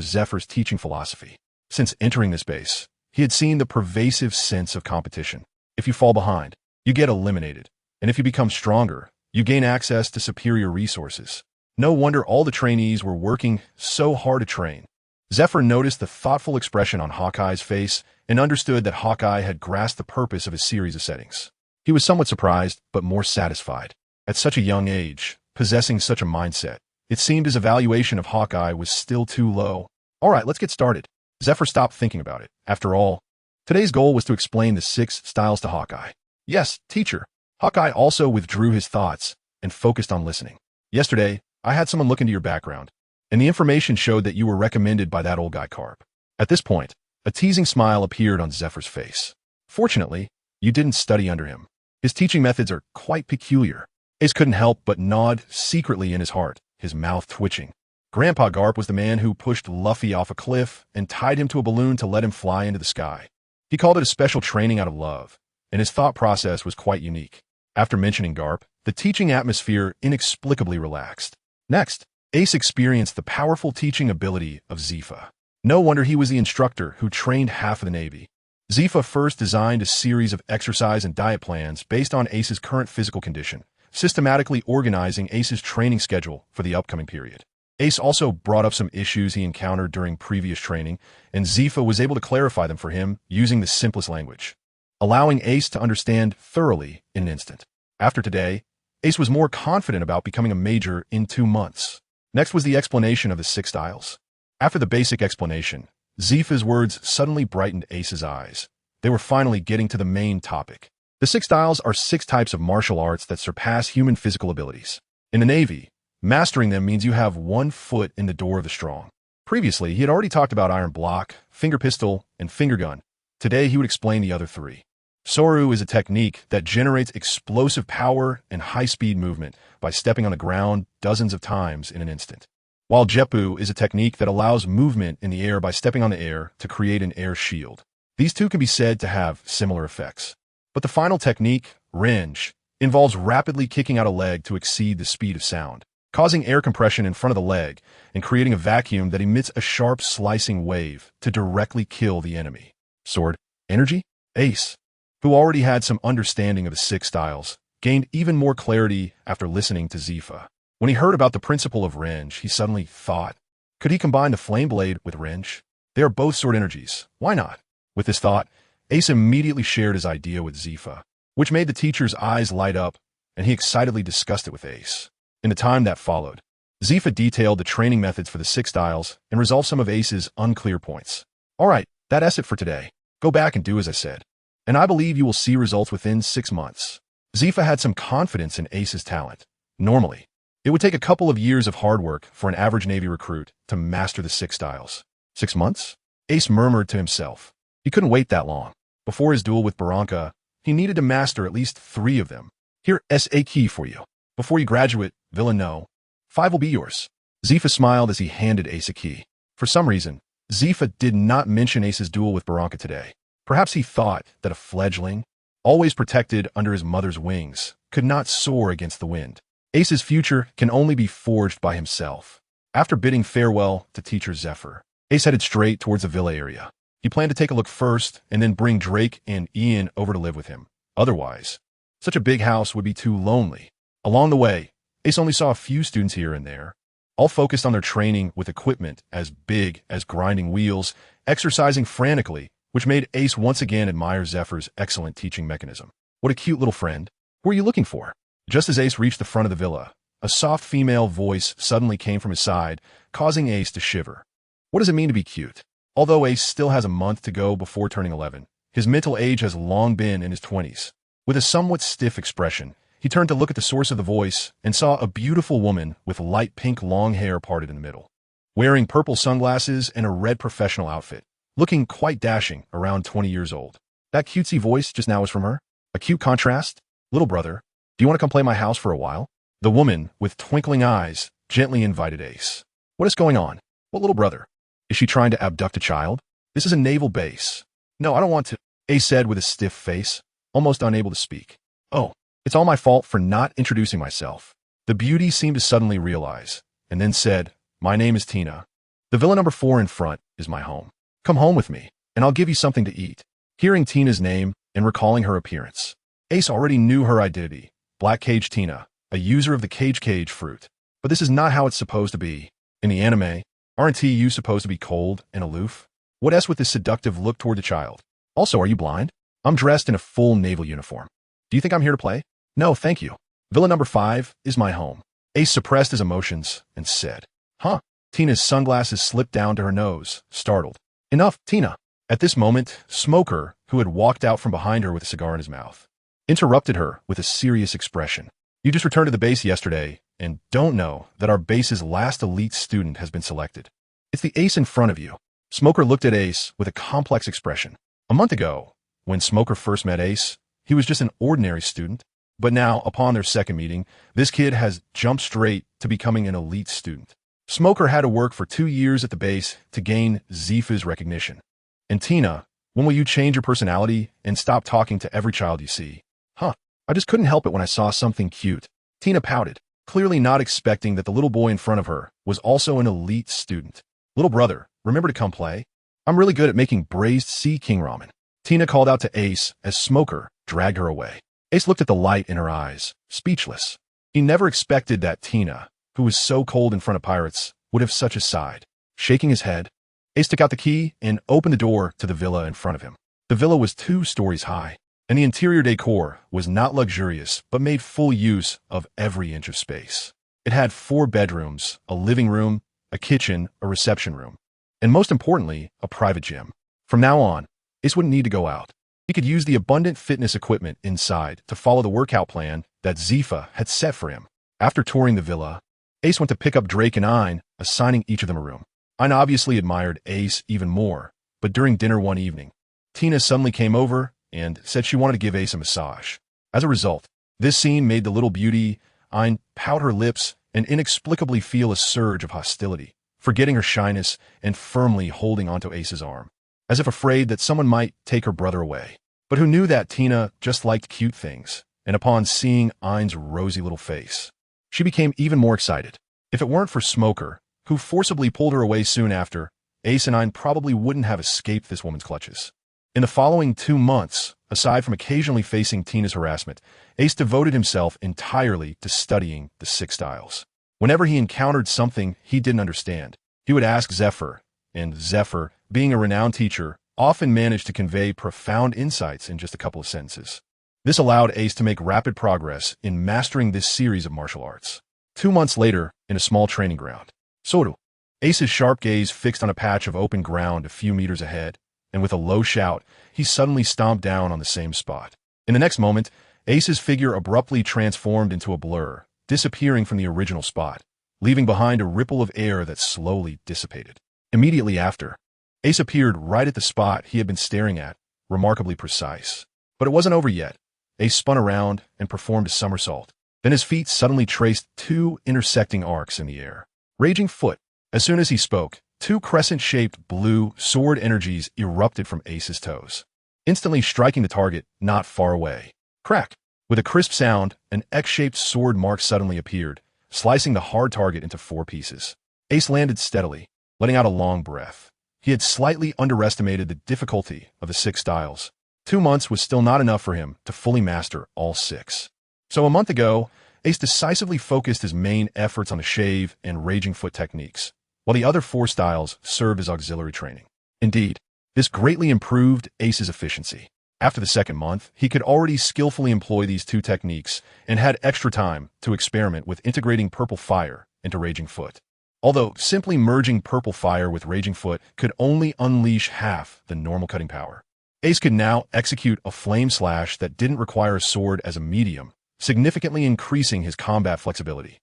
S1: Zephyr's teaching philosophy. Since entering this base, he had seen the pervasive sense of competition. If you fall behind, you get eliminated, and if you become stronger, you gain access to superior resources. No wonder all the trainees were working so hard to train. Zephyr noticed the thoughtful expression on Hawkeye's face and understood that Hawkeye had grasped the purpose of his series of settings. He was somewhat surprised, but more satisfied. At such a young age, possessing such a mindset, it seemed his evaluation of Hawkeye was still too low. "All right, let's get started." Zephyr stopped thinking about it. After all, today's goal was to explain the 6 styles to Hawkeye. "Yes, teacher." Hawkeye also withdrew his thoughts and focused on listening. "Yesterday, I had someone look into your background, and the information showed that you were recommended by that old guy Carp." At this point, a teasing smile appeared on Zephyr's face. "Fortunately, you didn't study under him. His teaching methods are quite peculiar." Ace couldn't help but nod secretly in his heart, his mouth twitching. Grandpa Garp was the man who pushed Luffy off a cliff and tied him to a balloon to let him fly into the sky. He called it a special training out of love, and his thought process was quite unique. After mentioning Garp, the teaching atmosphere inexplicably relaxed. Next, Ace experienced the powerful teaching ability of Zifa. No wonder he was the instructor who trained half of the Navy. Zifa first designed a series of exercise and diet plans based on Ace's current physical condition, systematically organizing Ace's training schedule for the upcoming period. Ace also brought up some issues he encountered during previous training, and Zifa was able to clarify them for him using the simplest language, allowing Ace to understand thoroughly in an instant. After today, Ace was more confident about becoming a major in 2 months. Next was the explanation of the 6 styles. After the basic explanation, Zifa's words suddenly brightened Ace's eyes. They were finally getting to the main topic. The 6 styles are 6 types of martial arts that surpass human physical abilities. In the Navy, mastering them means you have one foot in the door of the strong. Previously, he had already talked about iron block, finger pistol, and finger gun. Today, he would explain the other 3. Soryu is a technique that generates explosive power and high-speed movement by stepping on the ground dozens of times in an instant. While Jeppu is a technique that allows movement in the air by stepping on the air to create an air shield. These 2 can be said to have similar effects. But the final technique, Renge, involves rapidly kicking out a leg to exceed the speed of sound, causing air compression in front of the leg and creating a vacuum that emits a sharp slicing wave to directly kill the enemy. Sword, energy, Ace, who already had some understanding of the 6 styles, gained even more clarity after listening to Zifa. When he heard about the principle of Renge, he suddenly thought, could he combine the Flame Blade with Renge? They are both sword energies. Why not? With this thought, Ace immediately shared his idea with Zifa, which made the teacher's eyes light up, and he excitedly discussed it with Ace. In the time that followed, Zifa detailed the training methods for the 6 styles and resolved some of Ace's unclear points. All right, that's it for today. Go back and do as I said, and I believe you will see results within 6 months. Zifa had some confidence in Ace's talent. Normally, it would take a couple of years of hard work for an average Navy recruit to master the 6 styles. 6 months? Ace murmured to himself. He couldn't wait that long. Before his duel with Barranca, he needed to master at least 3 of them. Here is a key for you. Before you graduate, Villano, 5 will be yours. Zifa smiled as he handed Ace a key. For some reason, Zifa did not mention Ace's duel with Barranca today. Perhaps he thought that a fledgling, always protected under his mother's wings, could not soar against the wind. Ace's future can only be forged by himself. After bidding farewell to teacher Zephyr, Ace headed straight towards the villa area. He planned to take a look first and then bring Drake and Ian over to live with him. Otherwise, such a big house would be too lonely. Along the way, Ace only saw a few students here and there, all focused on their training with equipment as big as grinding wheels, exercising frantically, which made Ace once again admire Zephyr's excellent teaching mechanism. What a cute little friend. Who are you looking for? Just as Ace reached the front of the villa, a soft female voice suddenly came from his side, causing Ace to shiver. What does it mean to be cute? Although Ace still has a month to go before turning 11, his mental age has long been in his 20s. With a somewhat stiff expression, he turned to look at the source of the voice and saw a beautiful woman with light pink long hair parted in the middle, wearing purple sunglasses and a red professional outfit, looking quite dashing, around 20 years old. That cutesy voice just now was from her? A cute contrast? Little brother, do you want to come play my house for a while? The woman, with twinkling eyes, gently invited Ace. What is going on? What little brother? Is she trying to abduct a child? This is a naval base. No, I don't want to, Ace said with a stiff face, almost unable to speak. Oh, it's all my fault for not introducing myself. The beauty seemed to suddenly realize, and then said, my name is Tina. The villa number 4 in front is my home. Come home with me, and I'll give you something to eat. Hearing Tina's name and recalling her appearance, Ace already knew her identity. Black Cage Tina, a user of the Cage fruit. But this is not how it's supposed to be. In the anime, aren't you supposed to be cold and aloof? What else with this seductive look toward the child? Also, are you blind? I'm dressed in a full naval uniform. Do you think I'm here to play? No, thank you. Villa number 5 is my home. Ace suppressed his emotions and said, huh? Tina's sunglasses slipped down to her nose, startled. Enough, Tina. At this moment, Smoker, who had walked out from behind her with a cigar in his mouth, interrupted her with a serious expression. You just returned to the base yesterday and don't know that our base's last elite student has been selected. It's the Ace in front of you. Smoker looked at Ace with a complex expression. A month ago, when Smoker first met Ace, he was just an ordinary student. But now, upon their second meeting, this kid has jumped straight to becoming an elite student. Smoker had to work for 2 years at the base to gain Zifa's recognition. And Tina, when will you change your personality and stop talking to every child you see? Huh, I just couldn't help it when I saw something cute. Tina pouted, clearly not expecting that the little boy in front of her was also an elite student. Little brother, remember to come play? I'm really good at making braised sea king ramen. Tina called out to Ace as Smoker dragged her away. Ace looked at the light in her eyes, speechless. He never expected that Tina, who was so cold in front of pirates, would have such a side. Shaking his head, Ace took out the key and opened the door to the villa in front of him. The villa was 2 stories high, and the interior decor was not luxurious but made full use of every inch of space. It had 4 bedrooms, a living room, a kitchen, a reception room, and most importantly, a private gym. From now on, Ace wouldn't need to go out. He could use the abundant fitness equipment inside to follow the workout plan that Zifa had set for him. After touring the villa, Ace went to pick up Drake and Ein, assigning each of them a room. Ein obviously admired Ace even more, but during dinner one evening, Tina suddenly came over and said she wanted to give Ace a massage. As a result, this scene made the little beauty, Ein, pout her lips and inexplicably feel a surge of hostility, forgetting her shyness and firmly holding onto Ace's arm, as if afraid that someone might take her brother away. But who knew that Tina just liked cute things, and upon seeing Ein's rosy little face, she became even more excited. If it weren't for Smoker, who forcibly pulled her away soon after, Ace and Ein probably wouldn't have escaped this woman's clutches. In the following 2 months, aside from occasionally facing Tina's harassment, Ace devoted himself entirely to studying the 6 styles. Whenever he encountered something he didn't understand, he would ask Zephyr, and Zephyr, being a renowned teacher, often managed to convey profound insights in just a couple of sentences. This allowed Ace to make rapid progress in mastering this series of martial arts. 2 months later, in a small training ground, Soru, Ace's sharp gaze fixed on a patch of open ground a few meters ahead, and with a low shout, he suddenly stomped down on the same spot. In the next moment, Ace's figure abruptly transformed into a blur, disappearing from the original spot, leaving behind a ripple of air that slowly dissipated. Immediately after, Ace appeared right at the spot he had been staring at, remarkably precise. But it wasn't over yet. Ace spun around and performed a somersault. Then his feet suddenly traced 2 intersecting arcs in the air. Raging Foot. As soon as he spoke, 2 crescent-shaped blue sword energies erupted from Ace's toes, instantly striking the target not far away. Crack! With a crisp sound, an X-shaped sword mark suddenly appeared, slicing the hard target into 4 pieces. Ace landed steadily, letting out a long breath. He had slightly underestimated the difficulty of the 6 styles. 2 months was still not enough for him to fully master all 6. So a month ago, Ace decisively focused his main efforts on the shave and Raging Foot techniques, while the other 4 styles served as auxiliary training. Indeed, this greatly improved Ace's efficiency. After the 2nd month, he could already skillfully employ these 2 techniques and had extra time to experiment with integrating Purple Fire into Raging Foot. Although simply merging Purple Fire with Raging Foot could only unleash half the normal cutting power, Ace could now execute a flame slash that didn't require a sword as a medium, significantly increasing his combat flexibility.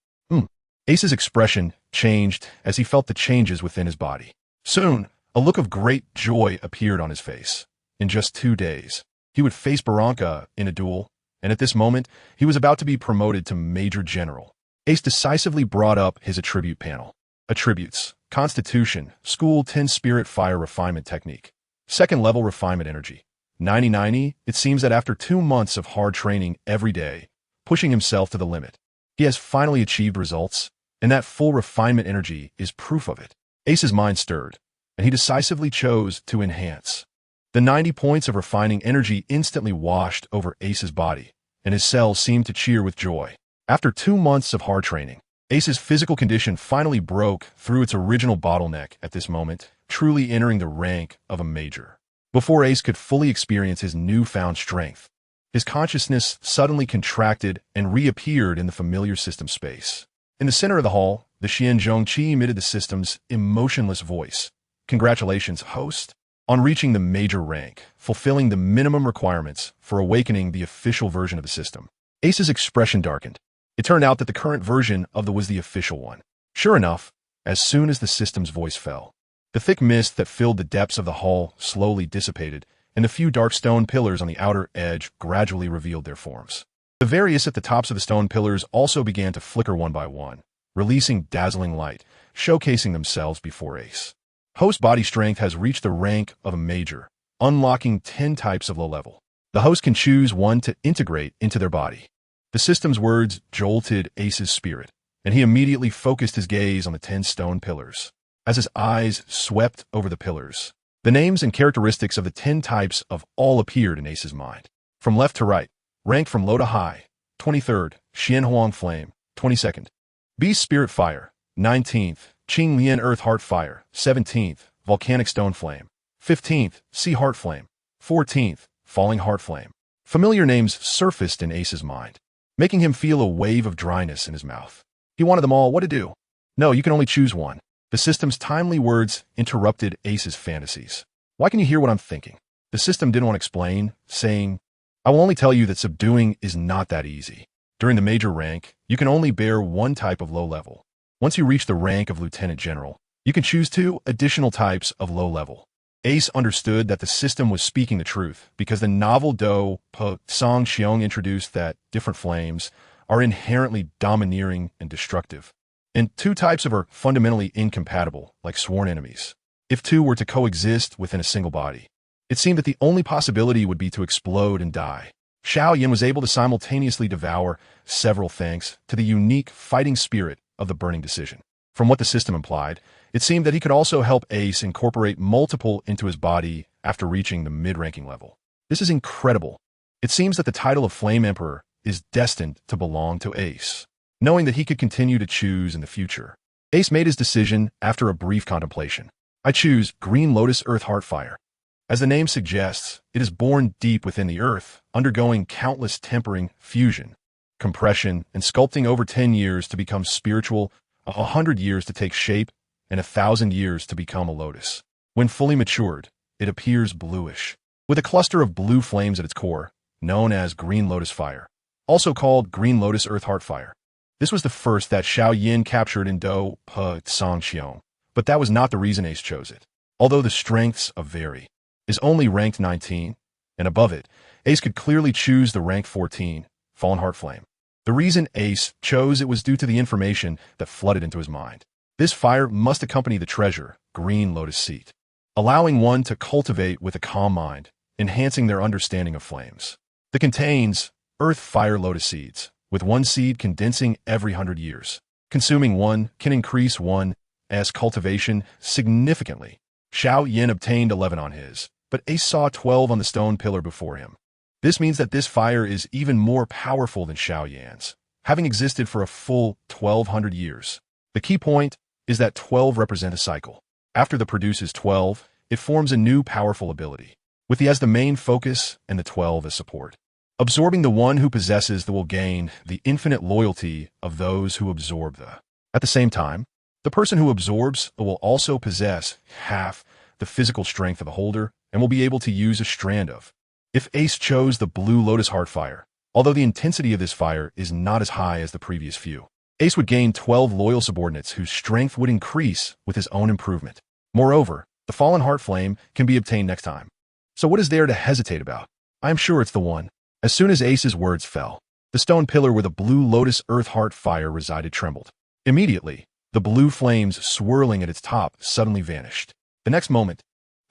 S1: Ace's expression changed as he felt the changes within his body. Soon, a look of great joy appeared on his face. In just 2 days, he would face Barranca in a duel, and at this moment, he was about to be promoted to Major General. Ace decisively brought up his attribute panel. Attributes: Constitution, School 10 Spirit Fire Refinement Technique. 2nd level Refinement Energy. 90-90, it seems that after 2 months of hard training every day, pushing himself to the limit, he has finally achieved results, and that full refinement energy is proof of it. Ace's mind stirred, and he decisively chose to enhance. The 90 points of refining energy instantly washed over Ace's body, and his cells seemed to cheer with joy. After 2 months of hard training, Ace's physical condition finally broke through its original bottleneck at this moment, truly entering the rank of a major. Before Ace could fully experience his newfound strength, his consciousness suddenly contracted and reappeared in the familiar system space. In the center of the hall, the Xian Zhongqi emitted the system's emotionless voice. Congratulations, host, on reaching the major rank, fulfilling the minimum requirements for awakening the official version of the system. Ace's expression darkened. It turned out that the current version of was the official one. Sure enough, as soon as the system's voice fell, the thick mist that filled the depths of the hall slowly dissipated, and the few dark stone pillars on the outer edge gradually revealed their forms. The various at the tops of the stone pillars also began to flicker one by one, releasing dazzling light, showcasing themselves before Ace. Host body strength has reached the rank of a major, unlocking 10 types of low level. The host can choose one to integrate into their body. The system's words jolted Ace's spirit, and he immediately focused his gaze on the 10 stone pillars. As his eyes swept over the pillars, the names and characteristics of the 10 types of all appeared in Ace's mind. From left to right, ranked from low to high: 23rd, Xian Huang Flame; 22nd, Beast Spirit Fire; 19th, Qing Lian Earth Heart Fire; 17th, Volcanic Stone Flame; 15th, Sea Heart Flame; 14th, Falling Heart Flame. Familiar names surfaced in Ace's mind, making him feel a wave of dryness in his mouth. He wanted them all. What to do? No, you can only choose one. The system's timely words interrupted Ace's fantasies. Why can you hear what I'm thinking? The system didn't want to explain, saying, I will only tell you that subduing is not that easy. During the major rank, you can only bear one type of low level. Once you reach the rank of Lieutenant General, you can choose 2 additional types of low level. Ace understood that the system was speaking the truth because the novel Do Po Song Xiong introduced that different flames are inherently domineering and destructive. And 2 types of are fundamentally incompatible, like sworn enemies. If 2 were to coexist within a single body, it seemed that the only possibility would be to explode and die. Xiao Yin was able to simultaneously devour several thanks to the unique fighting spirit of the burning decision. From what the system implied, it seemed that he could also help Ace incorporate multiple into his body after reaching the mid-ranking level. This is incredible. It seems that the title of Flame Emperor is destined to belong to Ace, knowing that he could continue to choose in the future. Ace made his decision after a brief contemplation. I choose Green Lotus Earth Heartfire. As the name suggests, it is born deep within the earth, undergoing countless tempering, fusion, compression, and sculpting over 10 years to become spiritual, 100 years to take shape, and 1,000 years to become a lotus. When fully matured, it appears bluish, with a cluster of blue flames at its core, known as Green Lotus Fire, also called Green Lotus Earth Heartfire. This was the first that Xiao Yin captured in Do Po Song Xiong, but that was not the reason Ace chose it. Although the strengths vary, is only ranked 19, and above it, Ace could clearly choose the rank 14, Fallen Heart Flame. The reason Ace chose it was due to the information that flooded into his mind. This fire must accompany the treasure, Green Lotus Seed, allowing one to cultivate with a calm mind, enhancing their understanding of flames. It contains Earth Fire Lotus Seeds, with 1 seed condensing every 100 years. Consuming 1 can increase 1's cultivation significantly. Xiao Yin obtained 11 on his, but Ace saw 12 on the stone pillar before him. This means that this fire is even more powerful than Xiao Yan's, having existed for a full 1,200 years. The key point is that 12 represent a cycle. After the produces 12, it forms a new powerful ability, with the as the main focus and the 12 as support. Absorbing the one who possesses the will gain the infinite loyalty of those who absorb the. At the same time, the person who absorbs will also possess half the physical strength of the holder and will be able to use a strand of. If Ace chose the Blue Lotus Heartfire, although the intensity of this fire is not as high as the previous few, Ace would gain 12 loyal subordinates whose strength would increase with his own improvement. Moreover, the Fallen Heart Flame can be obtained next time. So what is there to hesitate about? I am sure it's the one. As soon as Ace's words fell, the stone pillar where the Blue Lotus Earth Heart Fire resided trembled. Immediately, the blue flames swirling at its top suddenly vanished. The next moment,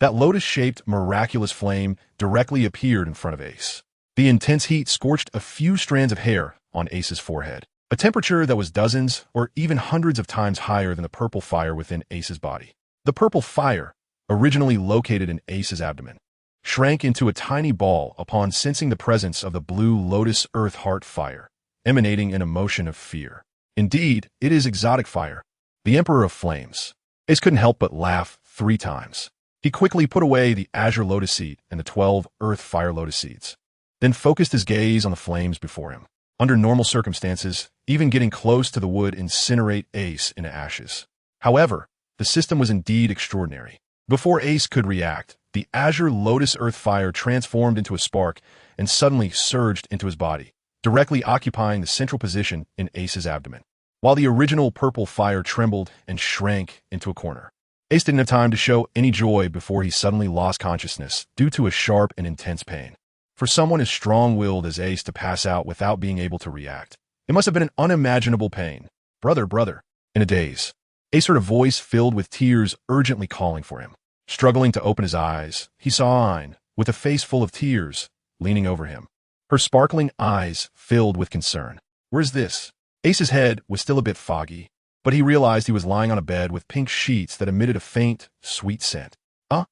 S1: that lotus-shaped miraculous flame directly appeared in front of Ace. The intense heat scorched a few strands of hair on Ace's forehead, a temperature that was dozens or even hundreds of times higher than the purple fire within Ace's body. The purple fire, originally located in Ace's abdomen, shrank into a tiny ball upon sensing the presence of the Blue Lotus Earth Heart Fire, emanating an emotion of fear. Indeed, it is exotic fire, the Emperor of Flames. Ace couldn't help but laugh 3 times. He quickly put away the Azure Lotus Seed and the 12 Earth Fire Lotus Seeds, then focused his gaze on the flames before him. Under normal circumstances, even getting close to the would incinerate Ace into ashes. However, the system was indeed extraordinary. Before Ace could react, the Azure Lotus Earth Fire transformed into a spark and suddenly surged into his body, directly occupying the central position in Ace's abdomen, while the original purple fire trembled and shrank into a corner. Ace didn't have time to show any joy before he suddenly lost consciousness due to a sharp and intense pain. For someone as strong-willed as Ace to pass out without being able to react, it must have been an unimaginable pain. Brother. In a daze, Ace heard a voice filled with tears urgently calling for him. Struggling to open his eyes, he saw Ayn, with a face full of tears, leaning over him. Her sparkling eyes filled with concern. Where's this? Ace's head was still a bit foggy, but he realized he was lying on a bed with pink sheets that emitted a faint, sweet scent. Ayn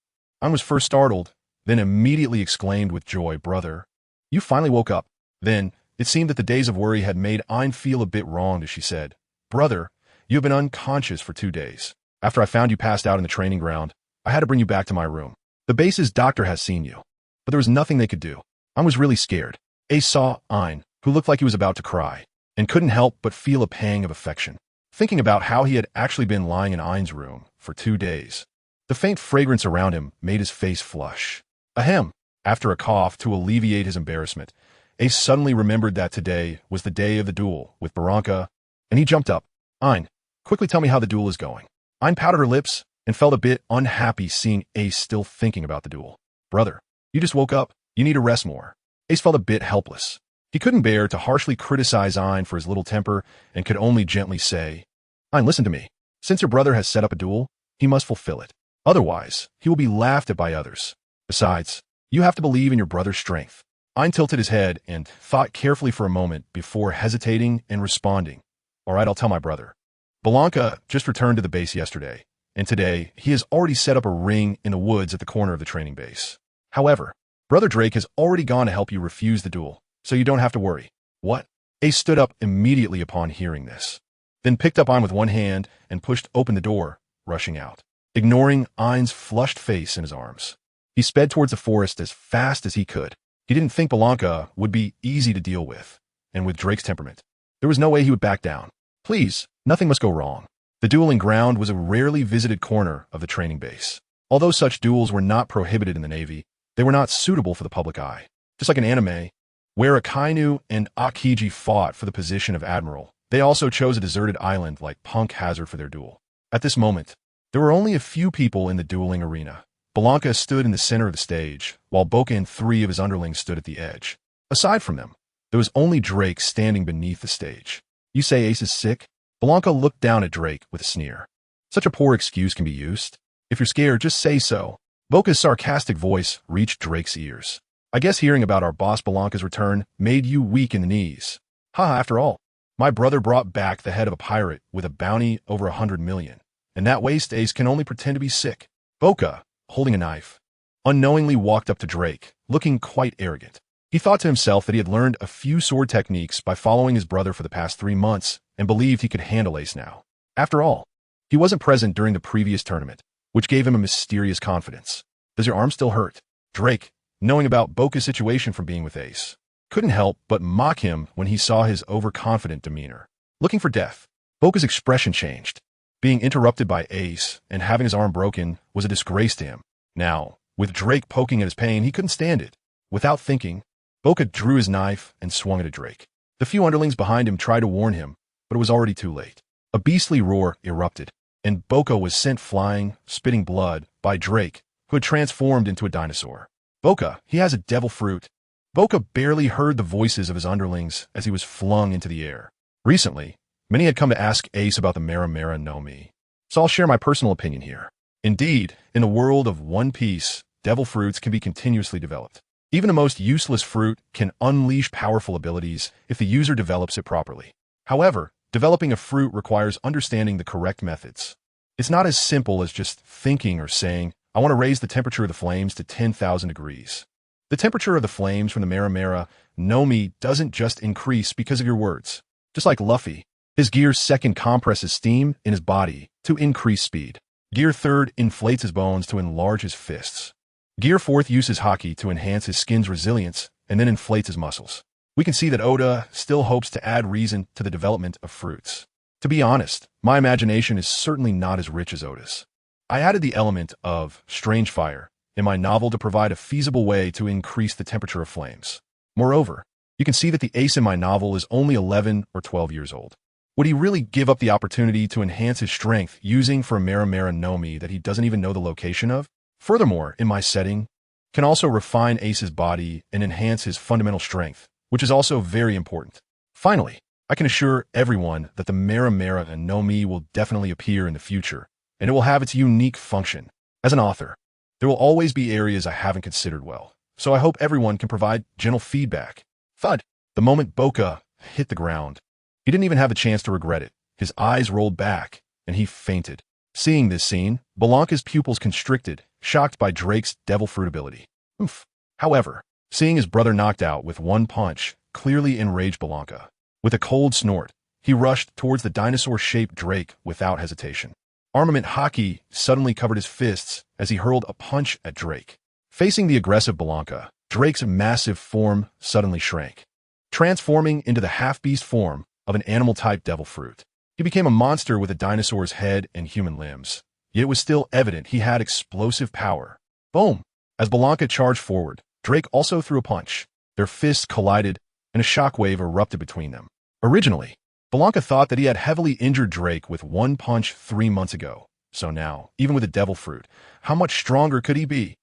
S1: was first startled, then immediately exclaimed with joy, Brother, you finally woke up. Then, it seemed that the days of worry had made Ayn feel a bit wronged as she said, Brother, you have been unconscious for 2 days. After I found you passed out in the training ground, I had to bring you back to my room. The base's doctor has seen you, but there was nothing they could do. Ayn was really scared. Ace saw Ayn, who looked like he was about to cry, and couldn't help but feel a pang of affection. thinking about how he had actually been lying in Ein's room for 2 days. The faint fragrance around him made his face flush. Ahem! After a cough to alleviate his embarrassment, Ace suddenly remembered that today was the day of the duel with Barranca, and he jumped up. Ein, quickly tell me how the duel is going. Ein pouted her lips and felt a bit unhappy seeing Ace still thinking about the duel. Brother, you just woke up. You need to rest more. Ace felt a bit helpless. He couldn't bear to harshly criticize Ein for his little temper and could only gently say, Ein, listen to me. Since your brother has set up a duel, he must fulfill it. Otherwise, he will be laughed at by others. Besides, you have to believe in your brother's strength. Ein tilted his head and thought carefully for a moment before hesitating and responding. All right, I'll tell my brother. Barranca just returned to the base yesterday, and today he has already set up a ring in the woods at the corner of the training base. However, Brother Drake has already gone to help you refuse the duel, so you don't have to worry. What? Ace stood up immediately upon hearing this, then picked up Ein with one hand and pushed open the door, rushing out, ignoring Ein's flushed face in his arms. He sped towards the forest as fast as he could. He didn't think Barranca would be easy to deal with, and with Drake's temperament, there was no way he would back down. Please, nothing must go wrong. The dueling ground was a rarely visited corner of the training base. Although such duels were not prohibited in the Navy, they were not suitable for the public eye. Just like in anime, where Akainu and Akiji fought for the position of admiral, they also chose a deserted island like Punk Hazard for their duel. At this moment, there were only a few people in the dueling arena. Barranca stood in the center of the stage, while Boca and 3 of his underlings stood at the edge. Aside from them, there was only Drake standing beneath the stage. You say Ace is sick? Barranca looked down at Drake with a sneer. Such a poor excuse can be used. If you're scared, just say so. Boca's sarcastic voice reached Drake's ears. I guess hearing about our boss Barranca's return made you weak in the knees. After all, my brother brought back the head of a pirate with a bounty over 100 million, and that waste Ace can only pretend to be sick. Boca, holding a knife, unknowingly walked up to Drake, looking quite arrogant. He thought to himself that he had learned a few sword techniques by following his brother for the past 3 months and believed he could handle Ace now. After all, he wasn't present during the previous tournament, which gave him a mysterious confidence. Does your arm still hurt? Drake, knowing about Boca's situation from being with Ace, couldn't help but mock him when he saw his overconfident demeanor. Looking for death, Boca's expression changed. Being interrupted by Ace and having his arm broken was a disgrace to him. Now, with Drake poking at his pain, he couldn't stand it. Without thinking, Boca drew his knife and swung it at Drake. The few underlings behind him tried to warn him, but it was already too late. A beastly roar erupted, and Boca was sent flying, spitting blood, by Drake, who had transformed into a dinosaur. Boca, he has a devil fruit. Boca barely heard the voices of his underlings as he was flung into the air. Recently, many had come to ask Ace about the Mera Mera no Mi, so I'll share my personal opinion here. Indeed, in the world of One Piece, devil fruits can be continuously developed. Even the most useless fruit can unleash powerful abilities if the user develops it properly. However, developing a fruit requires understanding the correct methods. It's not as simple as just thinking or saying, I want to raise the temperature of the flames to 10,000 degrees. The temperature of the flames from the Mera Mera no Mi doesn't just increase because of your words. Just like Luffy, his Gear's second compresses steam in his body to increase speed. Gear third inflates his bones to enlarge his fists. Gear fourth uses Haki to enhance his skin's resilience and then inflates his muscles. We can see that Oda still hopes to add reason to the development of fruits. To be honest, my imagination is certainly not as rich as Oda's. I added the element of strange fire in my novel to provide a feasible way to increase the temperature of flames. Moreover, you can see that the Ace in my novel is only 11 or 12 years old. Would he really give up the opportunity to enhance his strength using for a Mera Mera no Mi that he doesn't even know the location of? Furthermore, in my setting, can also refine Ace's body and enhance his fundamental strength, which is also very important. Finally, I can assure everyone that the Mera Mera no Mi will definitely appear in the future, and it will have its unique function. As an author, there will always be areas I haven't considered well, so I hope everyone can provide gentle feedback. Thud! The moment Boca hit the ground, he didn't even have a chance to regret it. His eyes rolled back, and he fainted. Seeing this scene, Barranca's pupils constricted, shocked by Drake's devil fruit ability. Oof. However, seeing his brother knocked out with one punch clearly enraged Barranca. With a cold snort, he rushed towards the dinosaur-shaped Drake without hesitation. Armament Haki suddenly covered his fists as he hurled a punch at Drake. Facing the aggressive Barranca, Drake's massive form suddenly shrank, transforming into the half-beast form of an animal-type devil fruit. He became a monster with a dinosaur's head and human limbs. Yet it was still evident he had explosive power. Boom! As Blanca charged forward, Drake also threw a punch. Their fists collided, and a shockwave erupted between them. Originally, Blanca thought that he had heavily injured Drake with one punch 3 months ago. So now, even with the Devil Fruit, how much stronger could he be?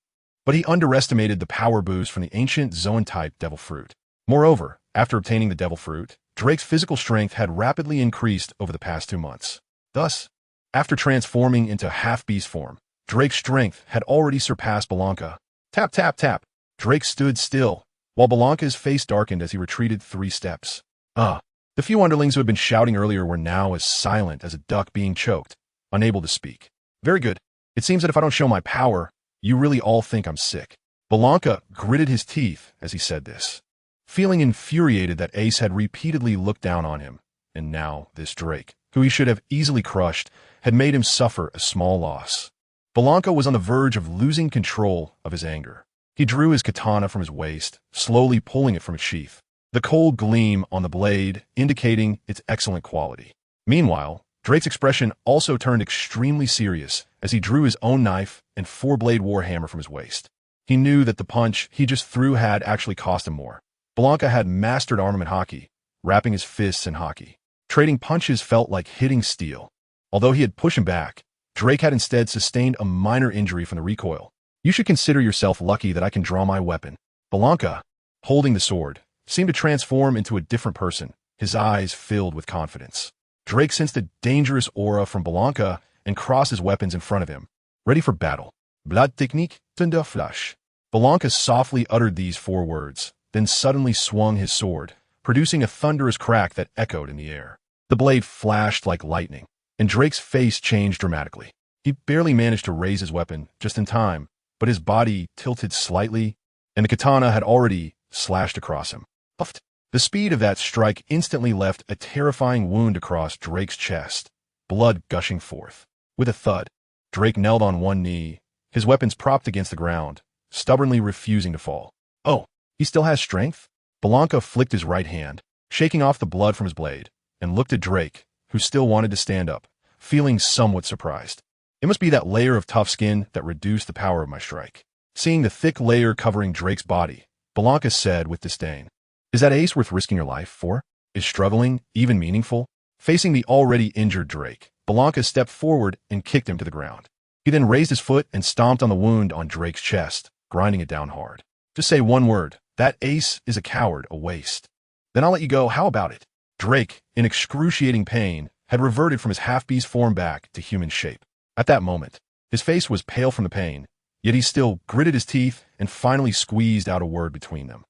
S1: But he underestimated the power boost from the ancient Zoan-type Devil Fruit. Moreover, after obtaining the Devil Fruit, Drake's physical strength had rapidly increased over the past 2 months. Thus, after transforming into half-beast form, Drake's strength had already surpassed Blanca. Tap, tap, tap. Drake stood still, while Blanca's face darkened as he retreated 3 steps. The few underlings who had been shouting earlier were now as silent as a duck being choked, unable to speak. Very good. It seems that if I don't show my power, you really all think I'm sick. Blanca gritted his teeth as he said this, feeling infuriated that Ace had repeatedly looked down on him, and now this Drake, who he should have easily crushed, had made him suffer a small loss. Blanca was on the verge of losing control of his anger. He drew his katana from his waist, slowly pulling it from its sheath, the cold gleam on the blade indicating its excellent quality. Meanwhile, Drake's expression also turned extremely serious as he drew his own knife and 4-blade warhammer from his waist. He knew that the punch he just threw had actually cost him more. Blanca had mastered armament hockey, wrapping his fists in hockey. Trading punches felt like hitting steel. Although he had pushed him back, Drake had instead sustained a minor injury from the recoil. You should consider yourself lucky that I can draw my weapon. Blanca, holding the sword, seemed to transform into a different person, his eyes filled with confidence. Drake sensed a dangerous aura from Blanca and crossed his weapons in front of him, ready for battle. Blood technique, thunder flash. Blanca softly uttered these 4 words, then suddenly swung his sword, producing a thunderous crack that echoed in the air. The blade flashed like lightning, and Drake's face changed dramatically. He barely managed to raise his weapon just in time, but his body tilted slightly, and the katana had already slashed across him. Puffed. The speed of that strike instantly left a terrifying wound across Drake's chest, blood gushing forth. With a thud, Drake knelt on one knee, his weapons propped against the ground, stubbornly refusing to fall. Oh, he still has strength? Blanca flicked his right hand, shaking off the blood from his blade, and looked at Drake, who still wanted to stand up, feeling somewhat surprised. It must be that layer of tough skin that reduced the power of my strike. Seeing the thick layer covering Drake's body, Blanca said with disdain, "Is that ace worth risking your life for? Is struggling even meaningful?" Facing the already injured Drake, Blanca stepped forward and kicked him to the ground. He then raised his foot and stomped on the wound on Drake's chest, grinding it down hard. Just say one word. That ace is a coward, a waste. Then I'll let you go. How about it? Drake, in excruciating pain, had reverted from his half-beast form back to human shape. At that moment, his face was pale from the pain, yet he still gritted his teeth and finally squeezed out a word between them.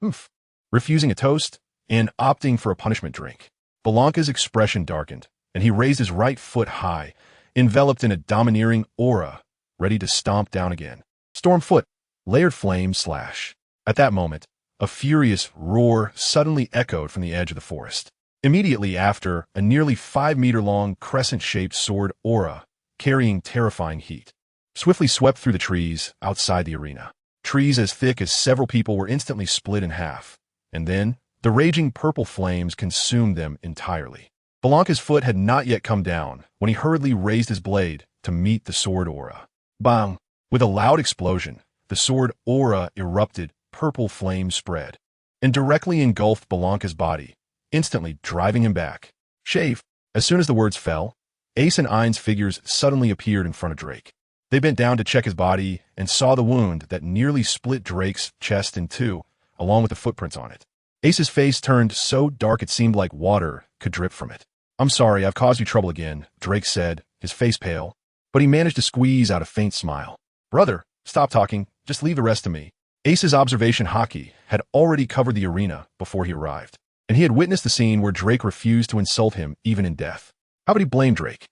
S1: Oof. Refusing a toast and opting for a punishment drink. Blanca's expression darkened, and he raised his right foot high, enveloped in a domineering aura, ready to stomp down again. Stormfoot, layered flame slash. At that moment, a furious roar suddenly echoed from the edge of the forest. Immediately after, a nearly 5-meter-long crescent-shaped sword aura, carrying terrifying heat, swiftly swept through the trees outside the arena. Trees as thick as several people were instantly split in half, and then the raging purple flames consumed them entirely. Blanca's foot had not yet come down when he hurriedly raised his blade to meet the sword aura. Bang! With a loud explosion, the sword aura erupted, purple flames spread, and directly engulfed Blanca's body, instantly driving him back. Shave! As soon as the words fell, Ace and Ain's figures suddenly appeared in front of Drake. They bent down to check his body and saw the wound that nearly split Drake's chest in two, along with the footprints on it. Ace's face turned so dark it seemed like water could drip from it. "I'm sorry, I've caused you trouble again," Drake said, his face pale, but he managed to squeeze out a faint smile. "Brother, stop talking, just leave the rest to me." Ace's observation hockey had already covered the arena before he arrived, and he had witnessed the scene where Drake refused to insult him even in death. How would he blame Drake?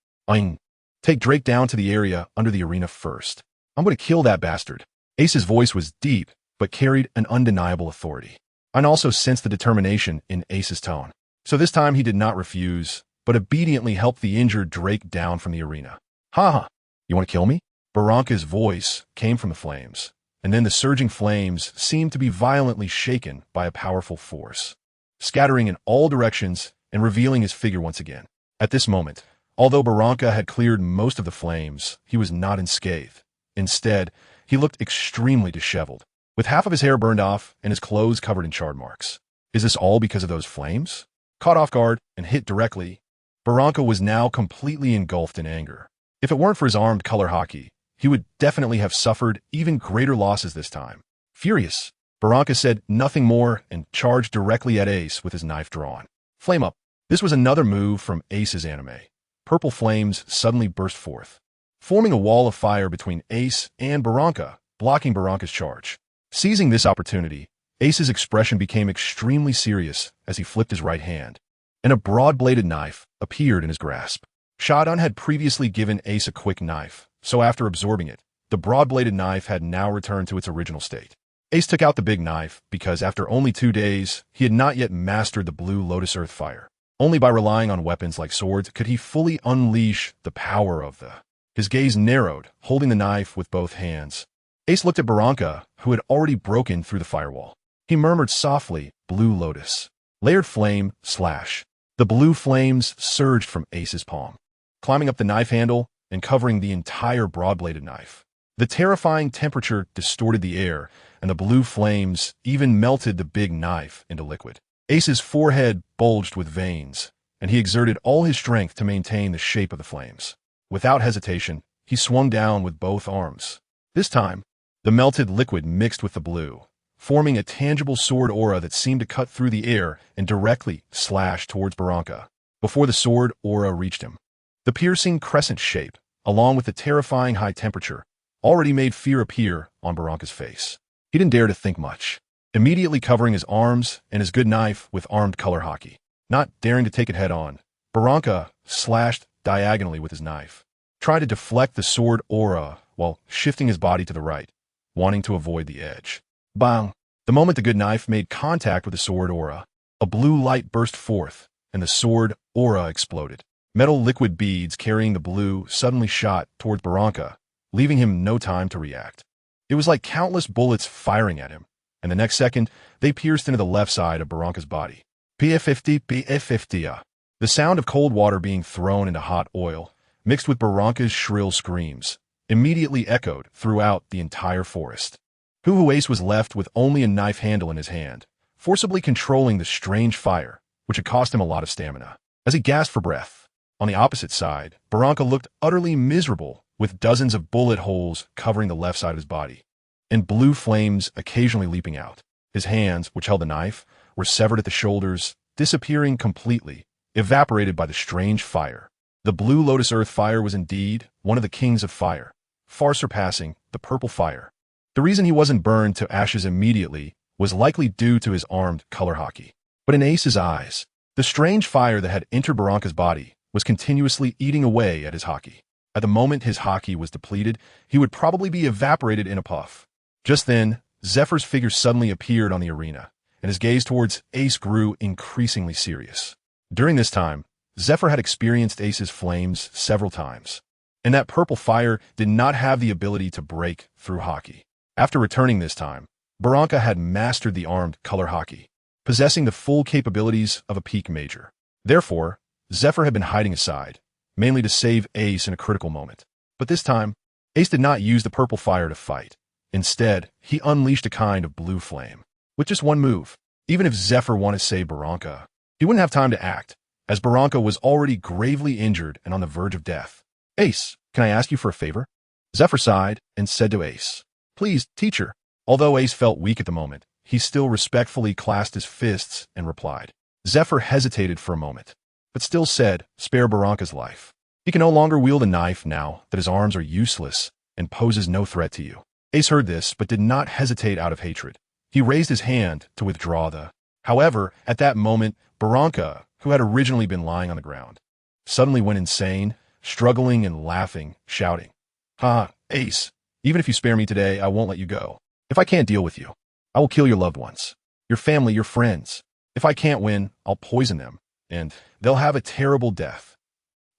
S1: Take Drake down to the area under the arena first. I'm going to kill that bastard. Ace's voice was deep, but carried an undeniable authority. Ain also sensed the determination in Ace's tone. So this time he did not refuse, but obediently helped the injured Drake down from the arena. "Ha! You want to kill me?" Barranca's voice came from the flames, and then the surging flames seemed to be violently shaken by a powerful force, scattering in all directions and revealing his figure once again. At this moment, although Barranca had cleared most of the flames, he was not unscathed. Instead, he looked extremely disheveled, with half of his hair burned off and his clothes covered in charred marks. Is this all because of those flames? Caught off guard and hit directly, Barranca was now completely engulfed in anger. If it weren't for his armed color hockey, he would definitely have suffered even greater losses this time. Furious, Barranca said nothing more and charged directly at Ace with his knife drawn. Flame up. This was another move from Ace's anime. Purple flames suddenly burst forth, forming a wall of fire between Ace and Barranca, blocking Barranca's charge. Seizing this opportunity, Ace's expression became extremely serious as he flipped his right hand, and a broad-bladed knife appeared in his grasp. Shadon had previously given Ace a quick knife, so after absorbing it, the broad-bladed knife had now returned to its original state. Ace took out the big knife because after only 2 days, he had not yet mastered the Blue Lotus Earth Fire. Only by relying on weapons like swords could he fully unleash the power of the... His gaze narrowed, holding the knife with both hands. Ace looked at Barranca, who had already broken through the firewall. He murmured softly, "Blue Lotus." Layered flame, slash. The blue flames surged from Ace's palm, climbing up the knife handle and covering the entire broad-bladed knife. The terrifying temperature distorted the air, and the blue flames even melted the big knife into liquid. Ace's forehead bulged with veins, and he exerted all his strength to maintain the shape of the flames. Without hesitation, he swung down with both arms. This time, the melted liquid mixed with the blue, forming a tangible sword aura that seemed to cut through the air and directly slash towards Barranca. Before the sword aura reached him, the piercing crescent shape, along with the terrifying high temperature, already made fear appear on Barranca's face. He didn't dare to think much, immediately covering his arms and his good knife with armed color hockey. Not daring to take it head-on, Barranca slashed diagonally with his knife, tried to deflect the sword aura while shifting his body to the right, wanting to avoid the edge. Bang! The moment the good knife made contact with the sword aura, a blue light burst forth, and the sword aura exploded. Metal liquid beads carrying the blue suddenly shot towards Barranca, leaving him no time to react. It was like countless bullets firing at him, and the next second, they pierced into the left side of Barranca's body. PF50, PF50. The sound of cold water being thrown into hot oil, mixed with Barranca's shrill screams, immediately echoed throughout the entire forest. Ace was left with only a knife handle in his hand, forcibly controlling the strange fire, which had cost him a lot of stamina. As he gasped for breath, on the opposite side, Barranca looked utterly miserable, with dozens of bullet holes covering the left side of his body, and blue flames occasionally leaping out. His hands, which held the knife, were severed at the shoulders, disappearing completely, evaporated by the strange fire. The Blue Lotus Earth Fire was indeed one of the kings of fire, far surpassing the purple fire. The reason he wasn't burned to ashes immediately was likely due to his armed color hockey. But in Ace's eyes, the strange fire that had entered Barranca's body was continuously eating away at his hockey. At the moment his hockey was depleted, he would probably be evaporated in a puff. Just then, Zephyr's figure suddenly appeared on the arena, and his gaze towards Ace grew increasingly serious. During this time, Zephyr had experienced Ace's flames several times, and that purple fire did not have the ability to break through hockey. After returning this time, Barranca had mastered the armed color hockey, possessing the full capabilities of a peak major. Therefore, Zephyr had been hiding aside, mainly to save Ace in a critical moment. But this time, Ace did not use the purple fire to fight. Instead, he unleashed a kind of blue flame. With just one move, even if Zephyr wanted to save Barranca, he wouldn't have time to act, as Barranca was already gravely injured and on the verge of death. "Ace, can I ask you for a favor?" Zephyr sighed and said to Ace, "Please, teacher." Although Ace felt weak at the moment, he still respectfully clasped his fists and replied. Zephyr hesitated for a moment, but still said, "Spare Barranca's life. He can no longer wield a knife now that his arms are useless and poses no threat to you." Ace heard this, but did not hesitate out of hatred. He raised his hand to withdraw the... However, at that moment, Barranca, who had originally been lying on the ground, suddenly went insane, struggling and laughing, shouting, "Ha, Ace, even if you spare me today, I won't let you go. If I can't deal with you, I will kill your loved ones, your family, your friends. If I can't win, I'll poison them, and they'll have a terrible death."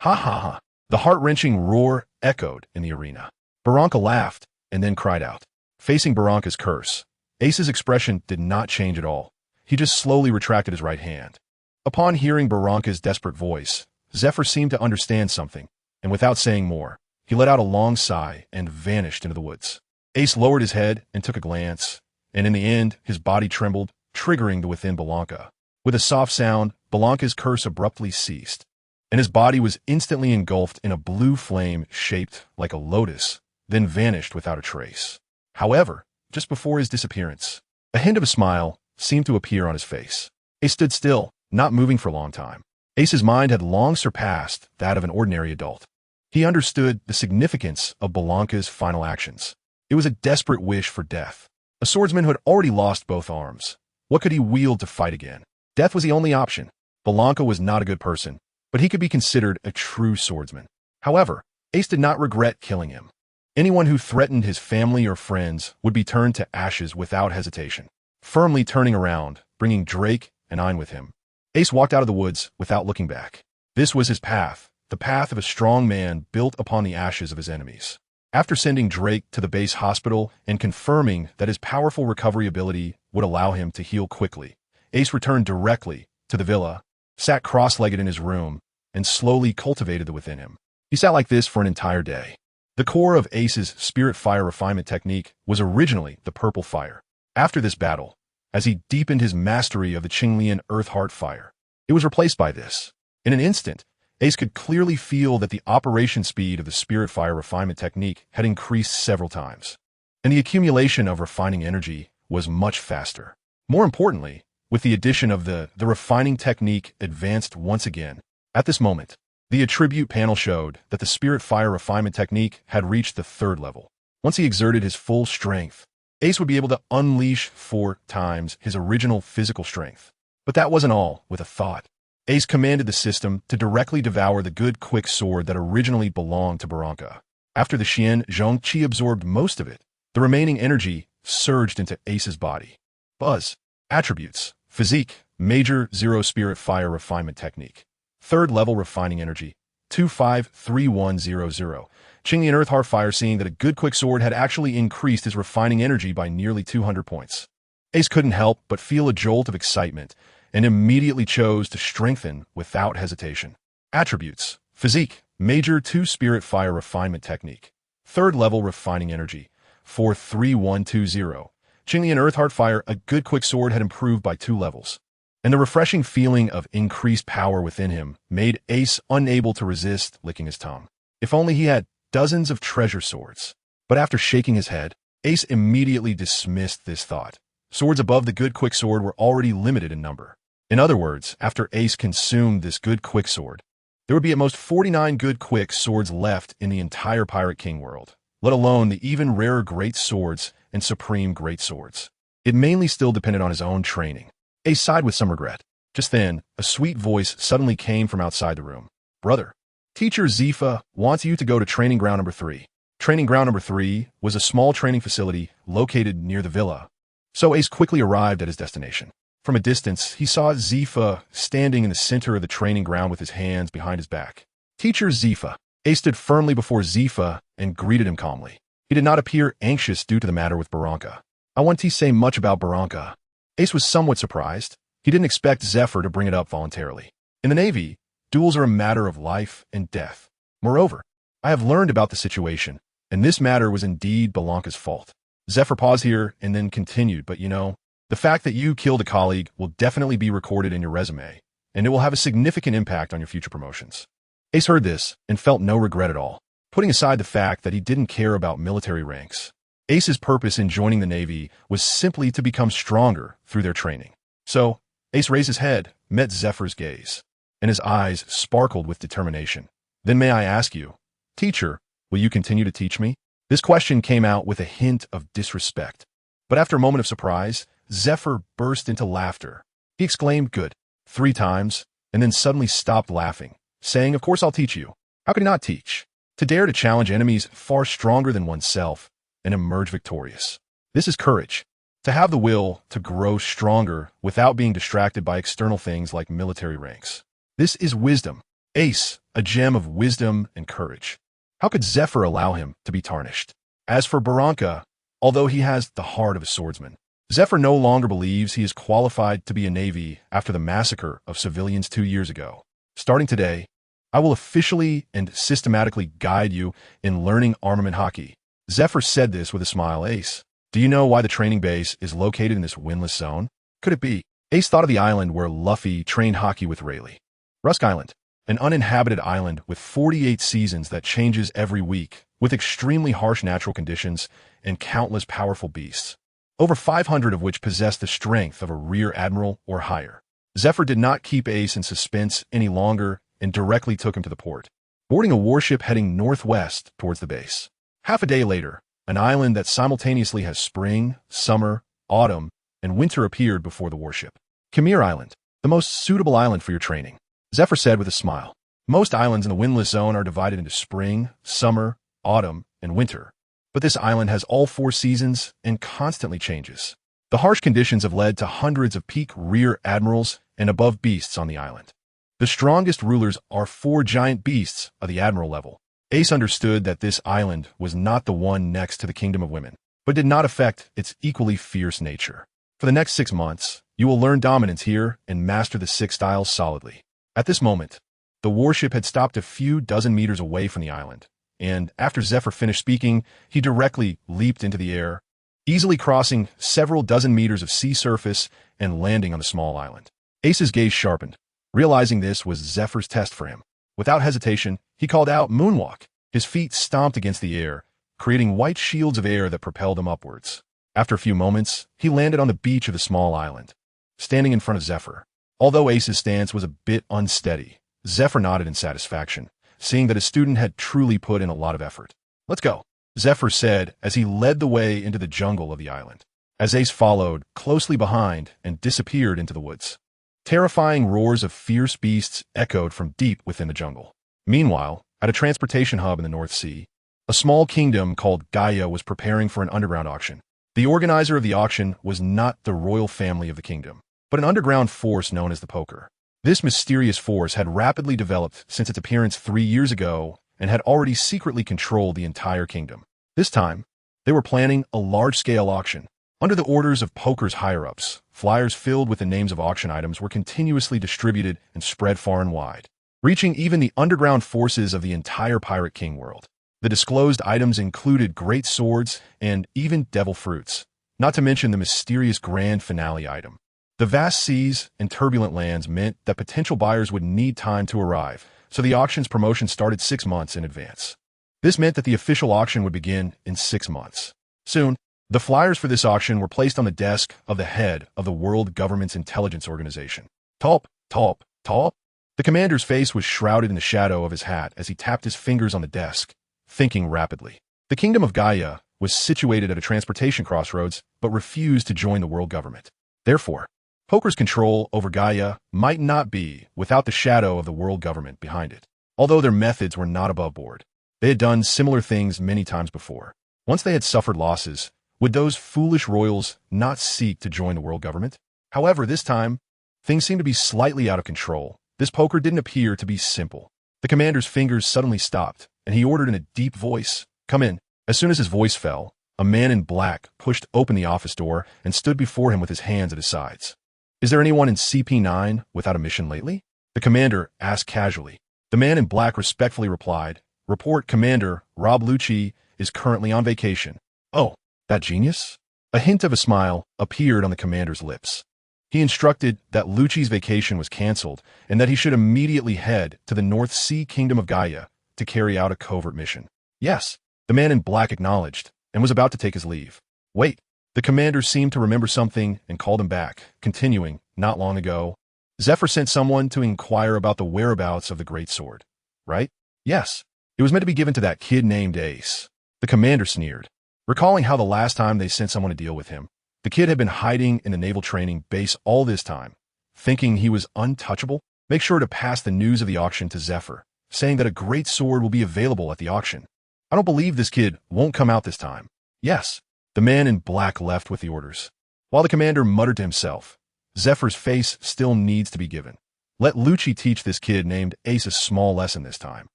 S1: Ha ha ha. The heart-wrenching roar echoed in the arena. Barranca laughed and then cried out. Facing Barranca's curse, Ace's expression did not change at all. He just slowly retracted his right hand. Upon hearing Barranca's desperate voice, Zephyr seemed to understand something, and without saying more, he let out a long sigh and vanished into the woods. Ace lowered his head and took a glance, and in the end, his body trembled, triggering the within Belanca. With a soft sound, Belanca's curse abruptly ceased, and his body was instantly engulfed in a blue flame shaped like a lotus, then vanished without a trace. However, just before his disappearance, a hint of a smile seemed to appear on his face. Ace stood still, not moving for a long time. Ace's mind had long surpassed that of an ordinary adult. He understood the significance of Belanca's final actions. It was a desperate wish for death. A swordsman who had already lost both arms. What could he wield to fight again? Death was the only option. Belanca was not a good person, but he could be considered a true swordsman. However, Ace did not regret killing him. Anyone who threatened his family or friends would be turned to ashes without hesitation. Firmly turning around, bringing Drake and Ein with him, Ace walked out of the woods without looking back. This was his path, the path of a strong man built upon the ashes of his enemies. After sending Drake to the base hospital and confirming that his powerful recovery ability would allow him to heal quickly, Ace returned directly to the villa, sat cross-legged in his room, and slowly cultivated the within him. He sat like this for an entire day. The core of Ace's spirit fire refinement technique was originally the purple fire. After this battle, as he deepened his mastery of the Qinglian Earth Heart fire, it was replaced by this. In an instant, Ace could clearly feel that the operation speed of the spirit fire refinement technique had increased several times, and the accumulation of refining energy was much faster. More importantly, with the addition of the refining technique advanced once again. At this moment, the attribute panel showed that the spirit fire refinement technique had reached the 3rd level. Once he exerted his full strength, Ace would be able to unleash 4 times his original physical strength. But that wasn't all. With a thought, Ace commanded the system to directly devour the good quick sword that originally belonged to Belanca. After the Xian Zhongqi absorbed most of it, the remaining energy surged into Ace's body. Buzz. Attributes. Physique. Major 0 spirit fire refinement technique. 3rd level refining energy. 253100. Qinglian Earth Heart fire, seeing that a good quick sword had actually increased his refining energy by nearly 200 points. Ace couldn't help but feel a jolt of excitement and immediately chose to strengthen without hesitation. Attributes. Physique. Major 2 spirit fire refinement technique. 3rd level refining energy. 43120. Qinglian Earth Heart fire, a good quick sword, had improved by 2 levels. And the refreshing feeling of increased power within him made Ace unable to resist licking his tongue. If only he had dozens of treasure swords. But after shaking his head, Ace immediately dismissed this thought. Swords above the good quick sword were already limited in number. In other words, after Ace consumed this good quick sword, there would be at most 49 good quick swords left in the entire Pirate King world, let alone the even rarer great swords and supreme great swords. It mainly still depended on his own training. Ace sighed with some regret. Just then, a sweet voice suddenly came from outside the room. "Brother, Teacher Zifa wants you to go to Training Ground Number 3. Training Ground Number 3 was a small training facility located near the villa. So Ace quickly arrived at his destination. From a distance, he saw Zifa standing in the center of the training ground with his hands behind his back. Teacher Zifa. Ace stood firmly before Zifa and greeted him calmly. He did not appear anxious due to the matter with Belanca. I want to say much about Belanca. Ace was somewhat surprised. He didn't expect Zephyr to bring it up voluntarily. In the Navy, duels are a matter of life and death. Moreover, I have learned about the situation, and this matter was indeed Belanca's fault. Zephyr paused here and then continued, but the fact that you killed a colleague will definitely be recorded in your resume, and it will have a significant impact on your future promotions. Ace heard this and felt no regret at all, putting aside the fact that he didn't care about military ranks. Ace's purpose in joining the Navy was simply to become stronger through their training. So, Ace raised his head, met Zephyr's gaze, and his eyes sparkled with determination. Then may I ask you, Teacher, will you continue to teach me? This question came out with a hint of disrespect. But after a moment of surprise, Zephyr burst into laughter. He exclaimed, "Good," 3 times, and then suddenly stopped laughing, saying, "Of course I'll teach you. How could he not teach? To dare to challenge enemies far stronger than oneself and emerge victorious. This is courage. To have the will to grow stronger without being distracted by external things like military ranks. This is wisdom. Ace, a gem of wisdom and courage. How could Zephyr allow him to be tarnished? As for Belanca, although he has the heart of a swordsman, Zephyr no longer believes he is qualified to be a Navy after the massacre of civilians 2 years ago. Starting today, I will officially and systematically guide you in learning armament hockey. Zephyr said this with a smile. Ace, do you know why the training base is located in this windless zone? Could it be? Ace thought of the island where Luffy trained hockey with Rayleigh. Rusk Island, an uninhabited island with 48 seasons that changes every week, with extremely harsh natural conditions and countless powerful beasts, over 500 of which possess the strength of a rear admiral or higher. Zephyr did not keep Ace in suspense any longer and directly took him to the port, boarding a warship heading northwest towards the base. Half a day later, an island that simultaneously has spring, summer, autumn, and winter appeared before the warship. Khmer Island, the most suitable island for your training, Zephyr said with a smile. Most islands in the windless zone are divided into spring, summer, autumn, and winter, but this island has all 4 seasons and constantly changes. The harsh conditions have led to hundreds of peak rear admirals and above beasts on the island. The strongest rulers are 4 giant beasts of the admiral level. Ace understood that this island was not the one next to the Kingdom of Women, but did not affect its equally fierce nature. For the next 6 months, you will learn dominance here and master the 6 styles solidly. At this moment, the warship had stopped a few dozen meters away from the island, and after Zephyr finished speaking, he directly leaped into the air, easily crossing several dozen meters of sea surface and landing on the small island. Ace's gaze sharpened, realizing this was Zephyr's test for him. Without hesitation, he called out, "Moonwalk!" His feet stomped against the air, creating white shields of air that propelled him upwards. After a few moments, he landed on the beach of the small island, standing in front of Zephyr. Although Ace's stance was a bit unsteady, Zephyr nodded in satisfaction, seeing that his student had truly put in a lot of effort. "Let's go," Zephyr said as he led the way into the jungle of the island, as Ace followed closely behind and disappeared into the woods. Terrifying roars of fierce beasts echoed from deep within the jungle. Meanwhile, at a transportation hub in the North Sea, a small kingdom called Gaia was preparing for an underground auction. The organizer of the auction was not the royal family of the kingdom, but an underground force known as the Poker. This mysterious force had rapidly developed since its appearance 3 years ago and had already secretly controlled the entire kingdom. This time, they were planning a large-scale auction. Under the orders of Poker's higher-ups, flyers filled with the names of auction items were continuously distributed and spread far and wide, reaching even the underground forces of the entire Pirate King world. The disclosed items included great swords and even devil fruits, not to mention the mysterious grand finale item. The vast seas and turbulent lands meant that potential buyers would need time to arrive, so the auction's promotion started 6 months in advance. This meant that the official auction would begin in 6 months. Soon, the flyers for this auction were placed on the desk of the head of the world government's intelligence organization. Tulp, Tulp, Tulp. The commander's face was shrouded in the shadow of his hat as he tapped his fingers on the desk, thinking rapidly. The kingdom of Gaia was situated at a transportation crossroads, but refused to join the world government. Therefore, Poker's control over Gaia might not be without the shadow of the world government behind it. Although their methods were not above board, they had done similar things many times before. Once they had suffered losses, would those foolish royals not seek to join the world government? However, this time, things seemed to be slightly out of control. This Poker didn't appear to be simple. The commander's fingers suddenly stopped, and he ordered in a deep voice, "Come in." As soon as his voice fell, a man in black pushed open the office door and stood before him with his hands at his sides. "Is there anyone in CP9 without a mission lately?" the commander asked casually. The man in black respectfully replied, "Report, Commander, Rob Lucci is currently on vacation." "Oh, that genius?" A hint of a smile appeared on the commander's lips. He instructed that Lucci's vacation was canceled and that he should immediately head to the North Sea Kingdom of Gaia to carry out a covert mission. "Yes," the man in black acknowledged and was about to take his leave. "Wait." The commander seemed to remember something and called him back, continuing, "Not long ago, Zephyr sent someone to inquire about the whereabouts of the Great Sword, right?" "Yes. It was meant to be given to that kid named Ace." The commander sneered, recalling how the last time they sent someone to deal with him, the kid had been hiding in the naval training base all this time, thinking he was untouchable. "Make sure to pass the news of the auction to Zephyr, saying that a great sword will be available at the auction. I don't believe this kid won't come out this time." "Yes." The man in black left with the orders. While the commander muttered to himself, "Zephyr's face still needs to be given. Let Lucci teach this kid named Ace a small lesson this time."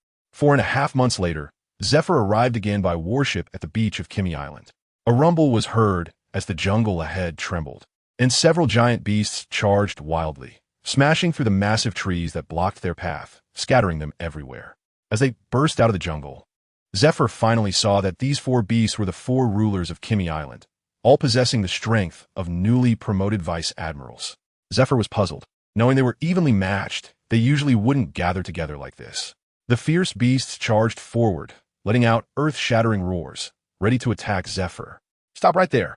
S1: 4.5 months later, Zephyr arrived again by warship at the beach of Khmer Island. A rumble was heard as the jungle ahead trembled, and several giant beasts charged wildly, smashing through the massive trees that blocked their path, scattering them everywhere. As they burst out of the jungle, Zephyr finally saw that these four beasts were the four rulers of Kimi Island, all possessing the strength of newly promoted vice admirals. Zephyr was puzzled. Knowing they were evenly matched, they usually wouldn't gather together like this. The fierce beasts charged forward, letting out earth-shattering roars, ready to attack Zephyr. "Stop right there!"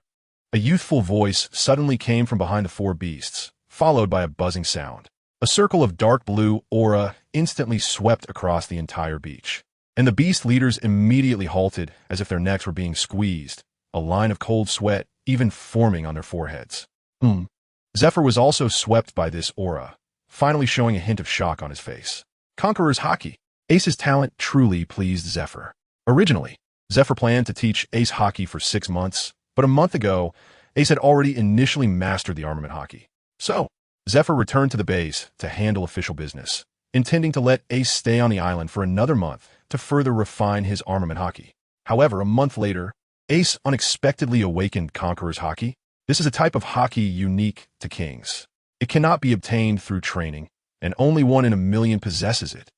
S1: A youthful voice suddenly came from behind the four beasts, followed by a buzzing sound. A circle of dark blue aura instantly swept across the entire beach, and the beast leaders immediately halted as if their necks were being squeezed, a line of cold sweat even forming on their foreheads. Zephyr was also swept by this aura, finally showing a hint of shock on his face. Conqueror's Haki. Ace's talent truly pleased Zephyr. Originally, Zephyr planned to teach Ace Haki for 6 months, but a month ago, Ace had already initially mastered the armament Haki. So, Zephyr returned to the base to handle official business, intending to let Ace stay on the island for another month to further refine his armament Haki. However, a month later, Ace unexpectedly awakened Conqueror's Haki. This is a type of Haki unique to kings. It cannot be obtained through training, and only one in a million possesses it.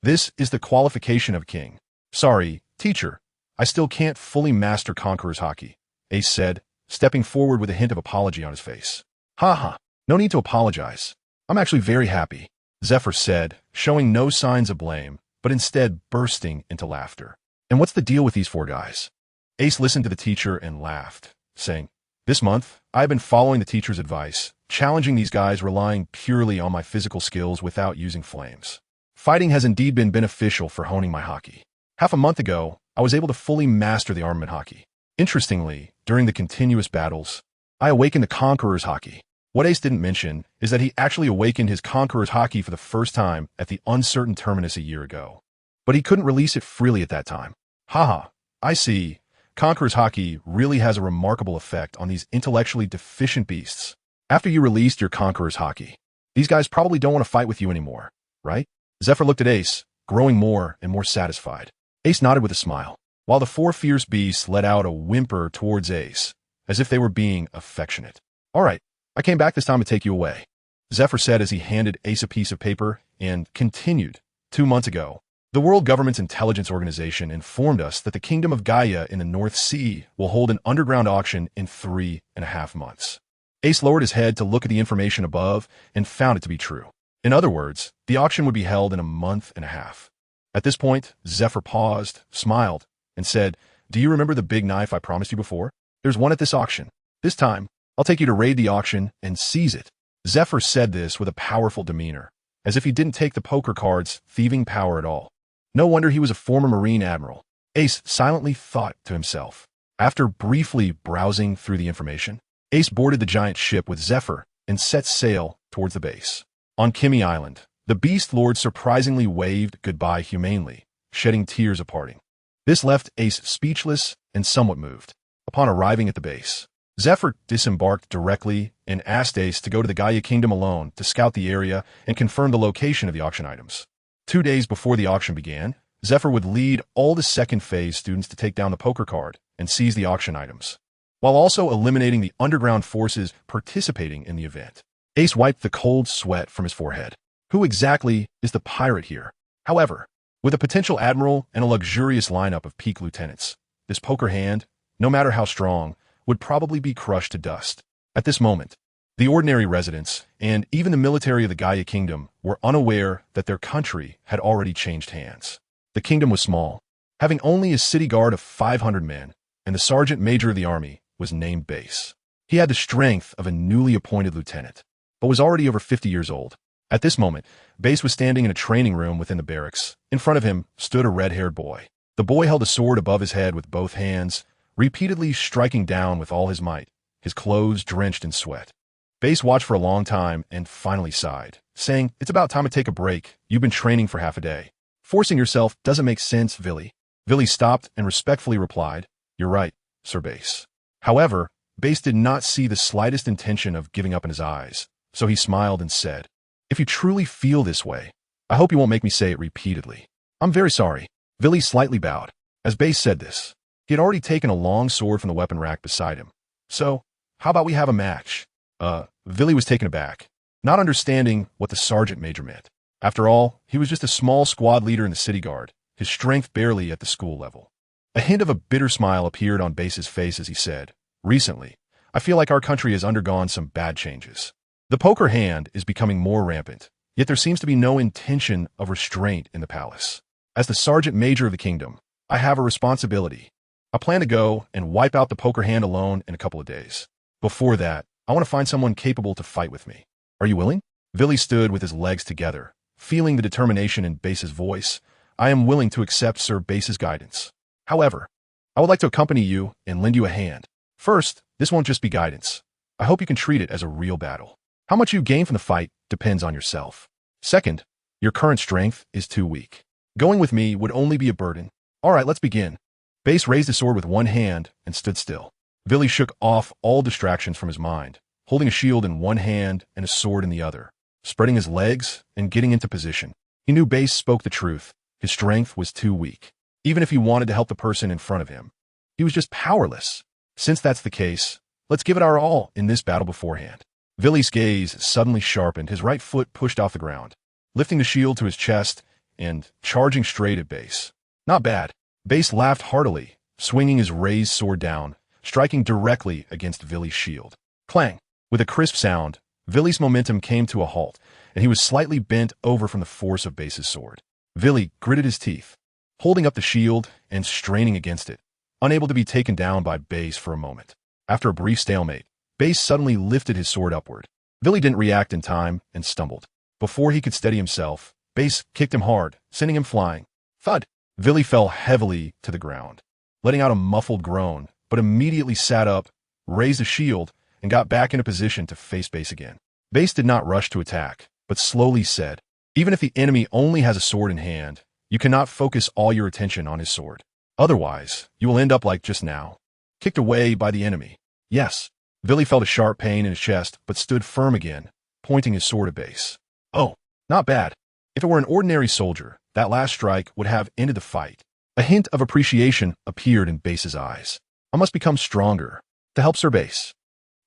S1: This is the qualification of king. "Sorry, teacher, I still can't fully master Conqueror's Haki," Ace said, stepping forward with a hint of apology on his face. "Haha, no need to apologize. I'm actually very happy," Zephyr said, showing no signs of blame, but instead bursting into laughter. "And what's the deal with these four guys?" Ace listened to the teacher and laughed, saying, "This month, I've been following the teacher's advice, challenging these guys relying purely on my physical skills without using flames. Fighting has indeed been beneficial for honing my Haki. Half a month ago, I was able to fully master the armament Haki. Interestingly, during the continuous battles, I awakened the Conqueror's Haki. What Ace didn't mention is that he actually awakened his Conqueror's Haki for the first time at the Uncertain Terminus a year ago. But he couldn't release it freely at that time. Haha, I see. Conqueror's Haki really has a remarkable effect on these intellectually deficient beasts. After you released your Conqueror's Haki, these guys probably don't want to fight with you anymore, right?" Zephyr looked at Ace, growing more and more satisfied. Ace nodded with a smile, while the four fierce beasts let out a whimper towards Ace, as if they were being affectionate. "All right, I came back this time to take you away," Zephyr said as he handed Ace a piece of paper and continued. 2 months ago, the World Government's Intelligence Organization informed us that the Kingdom of Gaia in the North Sea will hold an underground auction in 3.5 months. Ace lowered his head to look at the information above and found it to be true. In other words, the auction would be held in a month and a half. At this point, Zephyr paused, smiled, and said, "Do you remember the big knife I promised you before? There's one at this auction. This time, I'll take you to raid the auction and seize it." Zephyr said this with a powerful demeanor, as if he didn't take the poker card's thieving power at all. No wonder he was a former Marine admiral. Ace silently thought to himself. After briefly browsing through the information, Ace boarded the giant ship with Zephyr and set sail towards the base. On Kimi Island, the Beast Lord surprisingly waved goodbye humanely, shedding tears of parting. This left Ace speechless and somewhat moved. Upon arriving at the base, Zephyr disembarked directly and asked Ace to go to the Gaia Kingdom alone to scout the area and confirm the location of the auction items. 2 days before the auction began, Zephyr would lead all the second phase students to take down the poker card and seize the auction items, while also eliminating the underground forces participating in the event. Ace wiped the cold sweat from his forehead. Who exactly is the pirate here? However, with a potential admiral and a luxurious lineup of peak lieutenants, this poker hand, no matter how strong, would probably be crushed to dust. At this moment, the ordinary residents, and even the military of the Gaia Kingdom, were unaware that their country had already changed hands. The kingdom was small, having only a city guard of 500 men, and the sergeant major of the army was named Base. He had the strength of a newly appointed lieutenant, but was already over 50 years old. At this moment, Base was standing in a training room within the barracks. In front of him stood a red-haired boy. The boy held a sword above his head with both hands, repeatedly striking down with all his might, his clothes drenched in sweat. Base watched for a long time and finally sighed, saying, "It's about time to take a break. You've been training for half a day. Forcing yourself doesn't make sense, Villy." Villy stopped and respectfully replied, "You're right, Sir Base." However, Base did not see the slightest intention of giving up in his eyes, so he smiled and said, "If you truly feel this way, I hope you won't make me say it repeatedly." "I'm very sorry." Villy slightly bowed. As Base said this, he had already taken a long sword from the weapon rack beside him. "So, how about we have a match?" Villy was taken aback. not understanding what the sergeant major meant. After all, he was just a small squad leader in the city guard, his strength barely at the school level. A hint of a bitter smile appeared on Base's face as he said, "Recently, I feel like our country has undergone some bad changes. The poker hand is becoming more rampant, yet there seems to be no intention of restraint in the palace. As the sergeant major of the kingdom, I have a responsibility. I plan to go and wipe out the poker hand alone in a couple of days. Before that, I want to find someone capable to fight with me. Are you willing?" Vili stood with his legs together, feeling the determination in Base's voice. "I am willing to accept Sir Base's guidance. However, I would like to accompany you and lend you a hand. First, this won't just be guidance. I hope you can treat it as a real battle. How much you gain from the fight depends on yourself. Second, your current strength is too weak. Going with me would only be a burden. All right, let's begin." Base raised his sword with one hand and stood still. Vili shook off all distractions from his mind, holding a shield in one hand and a sword in the other, spreading his legs and getting into position. He knew Base spoke the truth. His strength was too weak. Even if he wanted to help the person in front of him, he was just powerless. Since that's the case, let's give it our all in this battle beforehand. Vili's gaze suddenly sharpened, his right foot pushed off the ground, lifting the shield to his chest and charging straight at Base. Not bad. Base laughed heartily, swinging his raised sword down, striking directly against Vili's shield. Clang! With a crisp sound, Vili's momentum came to a halt, and he was slightly bent over from the force of Base's sword. Vili gritted his teeth, holding up the shield and straining against it, unable to be taken down by Base for a moment. After a brief stalemate, Base suddenly lifted his sword upward. Vili didn't react in time and stumbled. Before he could steady himself, Base kicked him hard, sending him flying. Thud! Vili fell heavily to the ground, letting out a muffled groan, but immediately sat up, raised the shield, and got back into position to face Base again. Base did not rush to attack, but slowly said, "Even if the enemy only has a sword in hand, you cannot focus all your attention on his sword. Otherwise, you will end up like just now, kicked away by the enemy." Yes. Vili felt a sharp pain in his chest, but stood firm again, pointing his sword at Base. "Oh, not bad. If it were an ordinary soldier, that last strike would have ended the fight." A hint of appreciation appeared in Base's eyes. "I must become stronger to help Sir Base."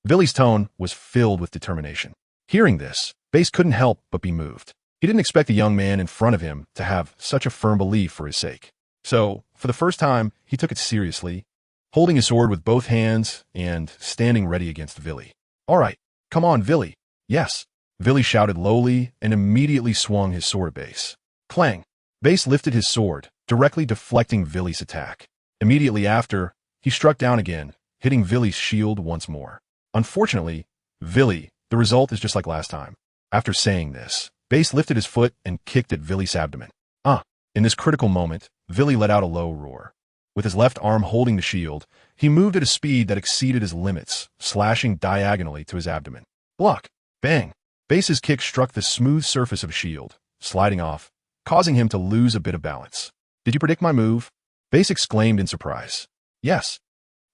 S1: Vili's tone was filled with determination. Hearing this, Base couldn't help but be moved. He didn't expect the young man in front of him to have such a firm belief for his sake. So, for the first time, he took it seriously, holding his sword with both hands and standing ready against Vili. "All right, come on, Vili." "Yes." Vili shouted lowly and immediately swung his sword at Base. Clang! Base lifted his sword, directly deflecting Vili's attack. Immediately after, he struck down again, hitting Vili's shield once more. Unfortunately, Vili, the result is just like last time. After saying this, Base lifted his foot and kicked at Vili's abdomen. In this critical moment, Vili let out a low roar. With his left arm holding the shield, he moved at a speed that exceeded his limits, slashing diagonally to his abdomen. Block! Bang! Base's kick struck the smooth surface of a shield, sliding off, causing him to lose a bit of balance. "Did you predict my move?" Base exclaimed in surprise. "Yes."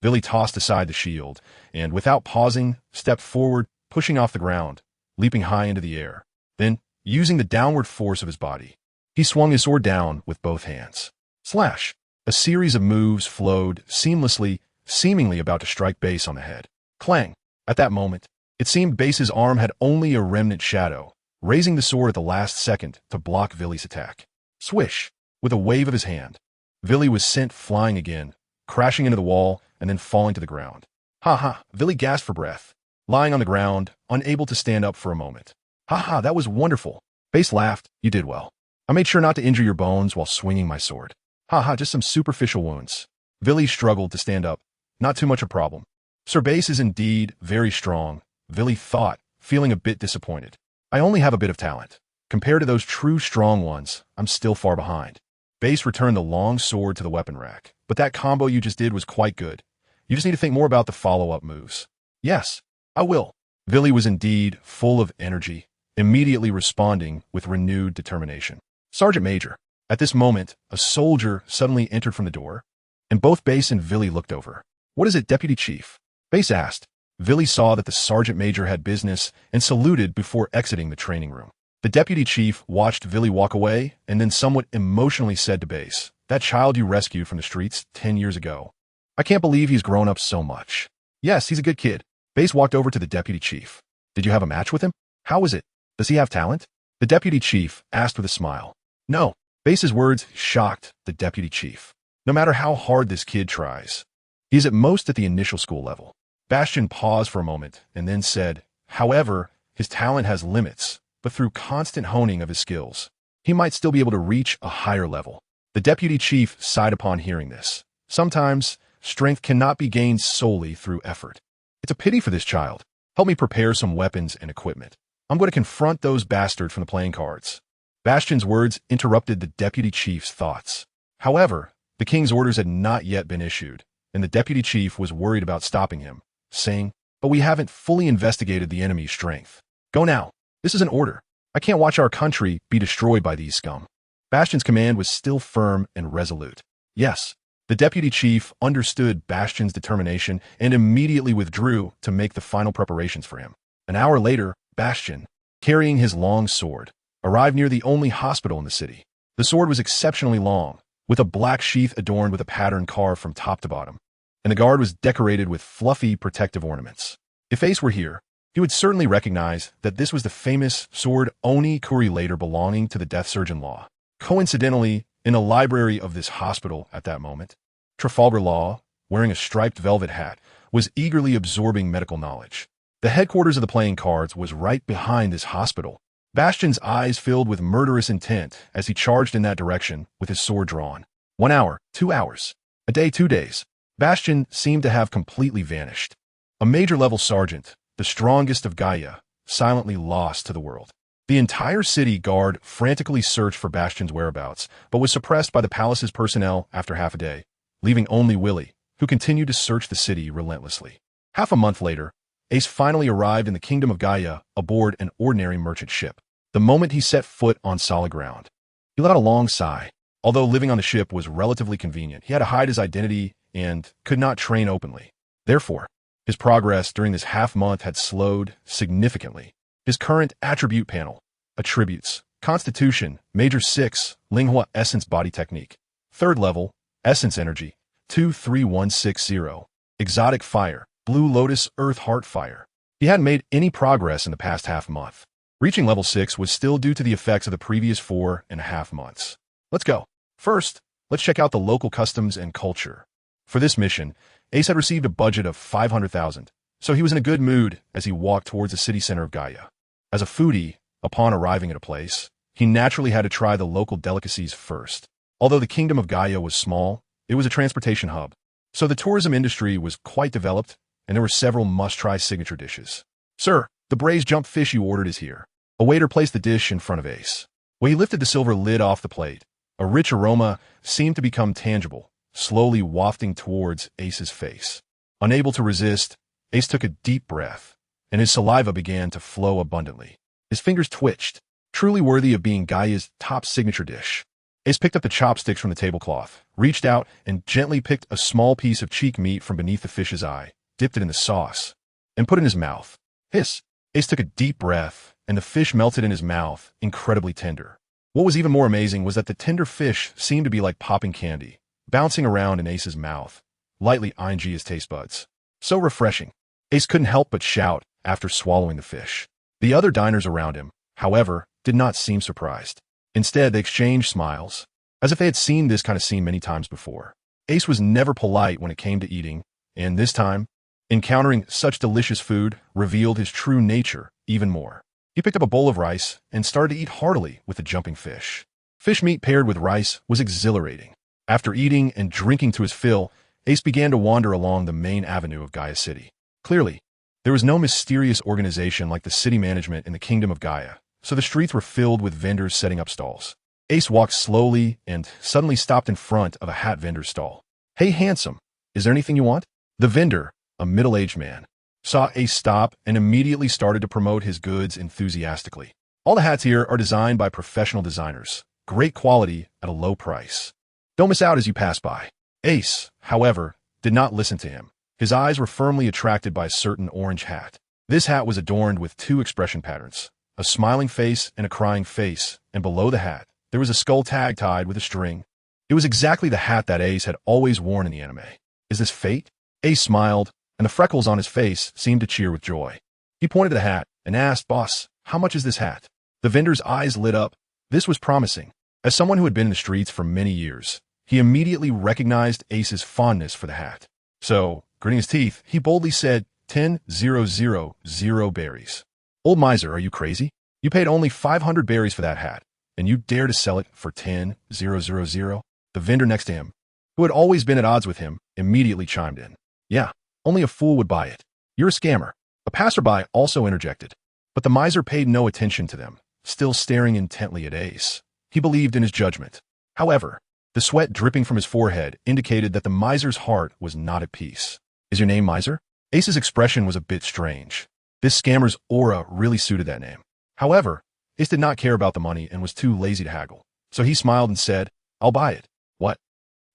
S1: Vili tossed aside the shield, and without pausing, stepped forward, pushing off the ground, leaping high into the air. Then, using the downward force of his body, he swung his sword down with both hands. Slash! A series of moves flowed seamlessly, seemingly about to strike Base on the head. Clang! At that moment, it seemed Base's arm had only a remnant shadow, raising the sword at the last second to block Vili's attack. Swish! With a wave of his hand, Vili was sent flying again, crashing into the wall and then falling to the ground. "Ha ha!" Vili gasped for breath, lying on the ground, unable to stand up for a moment. "Ha ha, that was wonderful." Base laughed. "You did well. I made sure not to injure your bones while swinging my sword." "Ha ha, just some superficial wounds." Vili struggled to stand up. "Not too much a problem." Sir Base is indeed very strong, Vili thought, feeling a bit disappointed. "I only have a bit of talent. Compared to those true strong ones, I'm still far behind." Base returned the long sword to the weapon rack. "But that combo you just did was quite good. You just need to think more about the follow-up moves." "Yes, I will." Vili was indeed full of energy, immediately responding with renewed determination. "Sergeant Major." At this moment, a soldier suddenly entered from the door, and both Base and Vili looked over. "What is it, Deputy Chief?" Base asked. Vili saw that the Sergeant Major had business and saluted before exiting the training room. The Deputy Chief watched Vili walk away and then somewhat emotionally said to Base, "That child you rescued from the streets 10 years ago. I can't believe he's grown up so much." "Yes, he's a good kid." Base walked over to the Deputy Chief. "Did you have a match with him? How was it?" Does he have talent? The deputy chief asked with a smile. No. Base's words shocked the deputy chief. No matter how hard this kid tries, he is at most at the initial school level. Bastion paused for a moment and then said, however, his talent has limits, but through constant honing of his skills, he might still be able to reach a higher level. The deputy chief sighed upon hearing this. Sometimes, strength cannot be gained solely through effort. It's a pity for this child. Help me prepare some weapons and equipment. I'm going to confront those bastards from the playing cards. Bastion's words interrupted the deputy chief's thoughts. However, the king's orders had not yet been issued, and the deputy chief was worried about stopping him, saying, but we haven't fully investigated the enemy's strength. Go now. This is an order. I can't watch our country be destroyed by these scum. Bastion's command was still firm and resolute. Yes. The deputy chief understood Bastion's determination and immediately withdrew to make the final preparations for him. An hour later, Bastion, carrying his long sword, arrived near the only hospital in the city. The sword was exceptionally long, with a black sheath adorned with a pattern carved from top to bottom, and the guard was decorated with fluffy protective ornaments. If Ace were here, he would certainly recognize that this was the famous sword Oni Kuri, later belonging to the death surgeon Law. Coincidentally, in a library of this hospital at that moment, Trafalgar Law, wearing a striped velvet hat, was eagerly absorbing medical knowledge. The headquarters of the playing cards was right behind this hospital. Bastion's eyes filled with murderous intent as he charged in that direction with his sword drawn. 1 hour, 2 hours, a day, 2 days. Bastion seemed to have completely vanished. A major-level sergeant, the strongest of Gaia, silently lost to the world. The entire city guard frantically searched for Bastion's whereabouts, but was suppressed by the palace's personnel after half a day, leaving only Willie, who continued to search the city relentlessly. Half a month later, Ace finally arrived in the kingdom of Gaia aboard an ordinary merchant ship. The moment he set foot on solid ground, he let out a long sigh. Although living on the ship was relatively convenient, he had to hide his identity and could not train openly. Therefore, his progress during this half-month had slowed significantly. His current attribute panel, attributes, Constitution, Major 6, Linghua Essence Body Technique. 3rd level, Essence Energy, 23160. Exotic Fire, Blue Lotus Earth Heart Fire. He hadn't made any progress in the past half-month. Reaching level 6 was still due to the effects of the previous 4.5 months. Let's go. First, let's check out the local customs and culture. For this mission, Ace had received a budget of 500,000, so he was in a good mood as he walked towards the city center of Gaia. As a foodie, upon arriving at a place, he naturally had to try the local delicacies first. Although the kingdom of Gaia was small, it was a transportation hub, so the tourism industry was quite developed, and there were several must-try signature dishes. Sir, the braised jump fish you ordered is here. A waiter placed the dish in front of Ace. When he lifted the silver lid off the plate, a rich aroma seemed to become tangible, slowly wafting towards Ace's face. Unable to resist, Ace took a deep breath, and his saliva began to flow abundantly. His fingers twitched, truly worthy of being Gaia's top signature dish. Ace picked up the chopsticks from the tablecloth, reached out, and gently picked a small piece of cheek meat from beneath the fish's eye, dipped it in the sauce, and put it in his mouth. Hiss! Ace took a deep breath, and the fish melted in his mouth, incredibly tender. What was even more amazing was that the tender fish seemed to be like popping candy, bouncing around in Ace's mouth, lightly ing his taste buds. So refreshing. Ace couldn't help but shout after swallowing the fish. The other diners around him, however, did not seem surprised. Instead, they exchanged smiles, as if they had seen this kind of scene many times before. Ace was never polite when it came to eating, and this time, encountering such delicious food revealed his true nature even more. He picked up a bowl of rice and started to eat heartily with the jumping fish. Fish meat paired with rice was exhilarating. After eating and drinking to his fill, Ace began to wander along the main avenue of Gaia City. Clearly, there was no mysterious organization like the city management in the kingdom of Gaia, so the streets were filled with vendors setting up stalls. Ace walked slowly and suddenly stopped in front of a hat vendor's stall. Hey, handsome, is there anything you want? The vendor, a middle-aged man, saw Ace stop and immediately started to promote his goods enthusiastically. All the hats here are designed by professional designers, great quality at a low price. Don't miss out as you pass by. Ace, however, did not listen to him. His eyes were firmly attracted by a certain orange hat. This hat was adorned with 2 expression patterns, a smiling face and a crying face, and below the hat, there was a skull tag tied with a string. It was exactly the hat that Ace had always worn in the anime. Is this fate? Ace smiled, and the freckles on his face seemed to cheer with joy. He pointed to the hat and asked, Boss, how much is this hat? The vendor's eyes lit up. This was promising. As someone who had been in the streets for many years, he immediately recognized Ace's fondness for the hat. So, gritting his teeth, he boldly said, 10,000 berries. Old miser, are you crazy? You paid only 500 berries for that hat, and you dare to sell it for 10,000? The vendor next to him, who had always been at odds with him, immediately chimed in. Yeah, only a fool would buy it. You're a scammer. A passerby also interjected, but the miser paid no attention to them, still staring intently at Ace. He believed in his judgment. However, the sweat dripping from his forehead indicated that the miser's heart was not at peace. Is your name Miser? Ace's expression was a bit strange. This scammer's aura really suited that name. However, Ace did not care about the money and was too lazy to haggle, so he smiled and said, I'll buy it. What?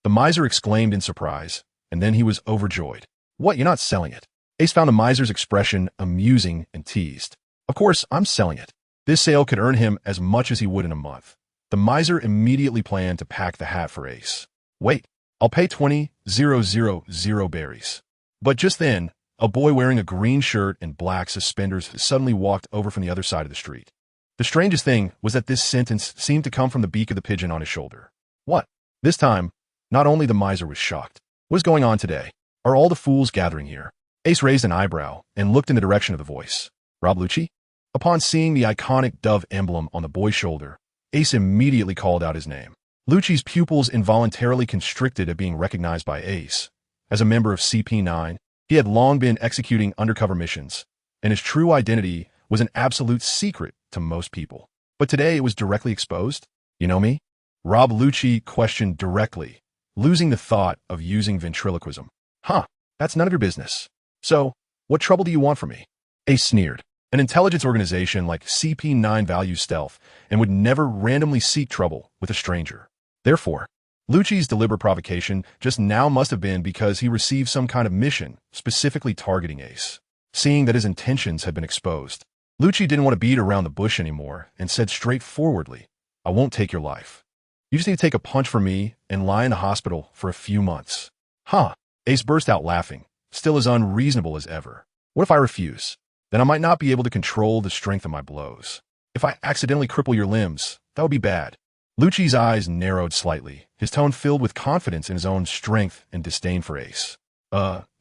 S1: The miser exclaimed in surprise, and then he was overjoyed. What, you're not selling it? Ace found the miser's expression amusing and teased. Of course, I'm selling it. This sale could earn him as much as he would in a month. The miser immediately planned to pack the hat for Ace. Wait, I'll pay 20,000 berries. But just then, a boy wearing a green shirt and black suspenders suddenly walked over from the other side of the street. The strangest thing was that this sentence seemed to come from the beak of the pigeon on his shoulder. What? This time, not only the miser was shocked. What is going on today? Are all the fools gathering here? Ace raised an eyebrow and looked in the direction of the voice. Rob Lucci? Upon seeing the iconic dove emblem on the boy's shoulder, Ace immediately called out his name. Lucci's pupils involuntarily constricted at being recognized by Ace. As a member of CP9, he had long been executing undercover missions, and his true identity was an absolute secret to most people. But today it was directly exposed. You know me? Rob Lucci questioned directly, losing the thought of using ventriloquism. Huh, that's none of your business. So, what trouble do you want from me? Ace sneered. An intelligence organization like CP9 values stealth and would never randomly seek trouble with a stranger. Therefore, Lucci's deliberate provocation just now must have been because he received some kind of mission specifically targeting Ace. Seeing that his intentions had been exposed, Lucci didn't want to beat around the bush anymore and said straightforwardly, I won't take your life. You just need to take a punch from me and lie in the hospital for a few months. Huh? Ace burst out laughing, still as unreasonable as ever. What if I refuse? Then I might not be able to control the strength of my blows. If I accidentally cripple your limbs, that would be bad. Lucci's eyes narrowed slightly, his tone filled with confidence in his own strength and disdain for Ace.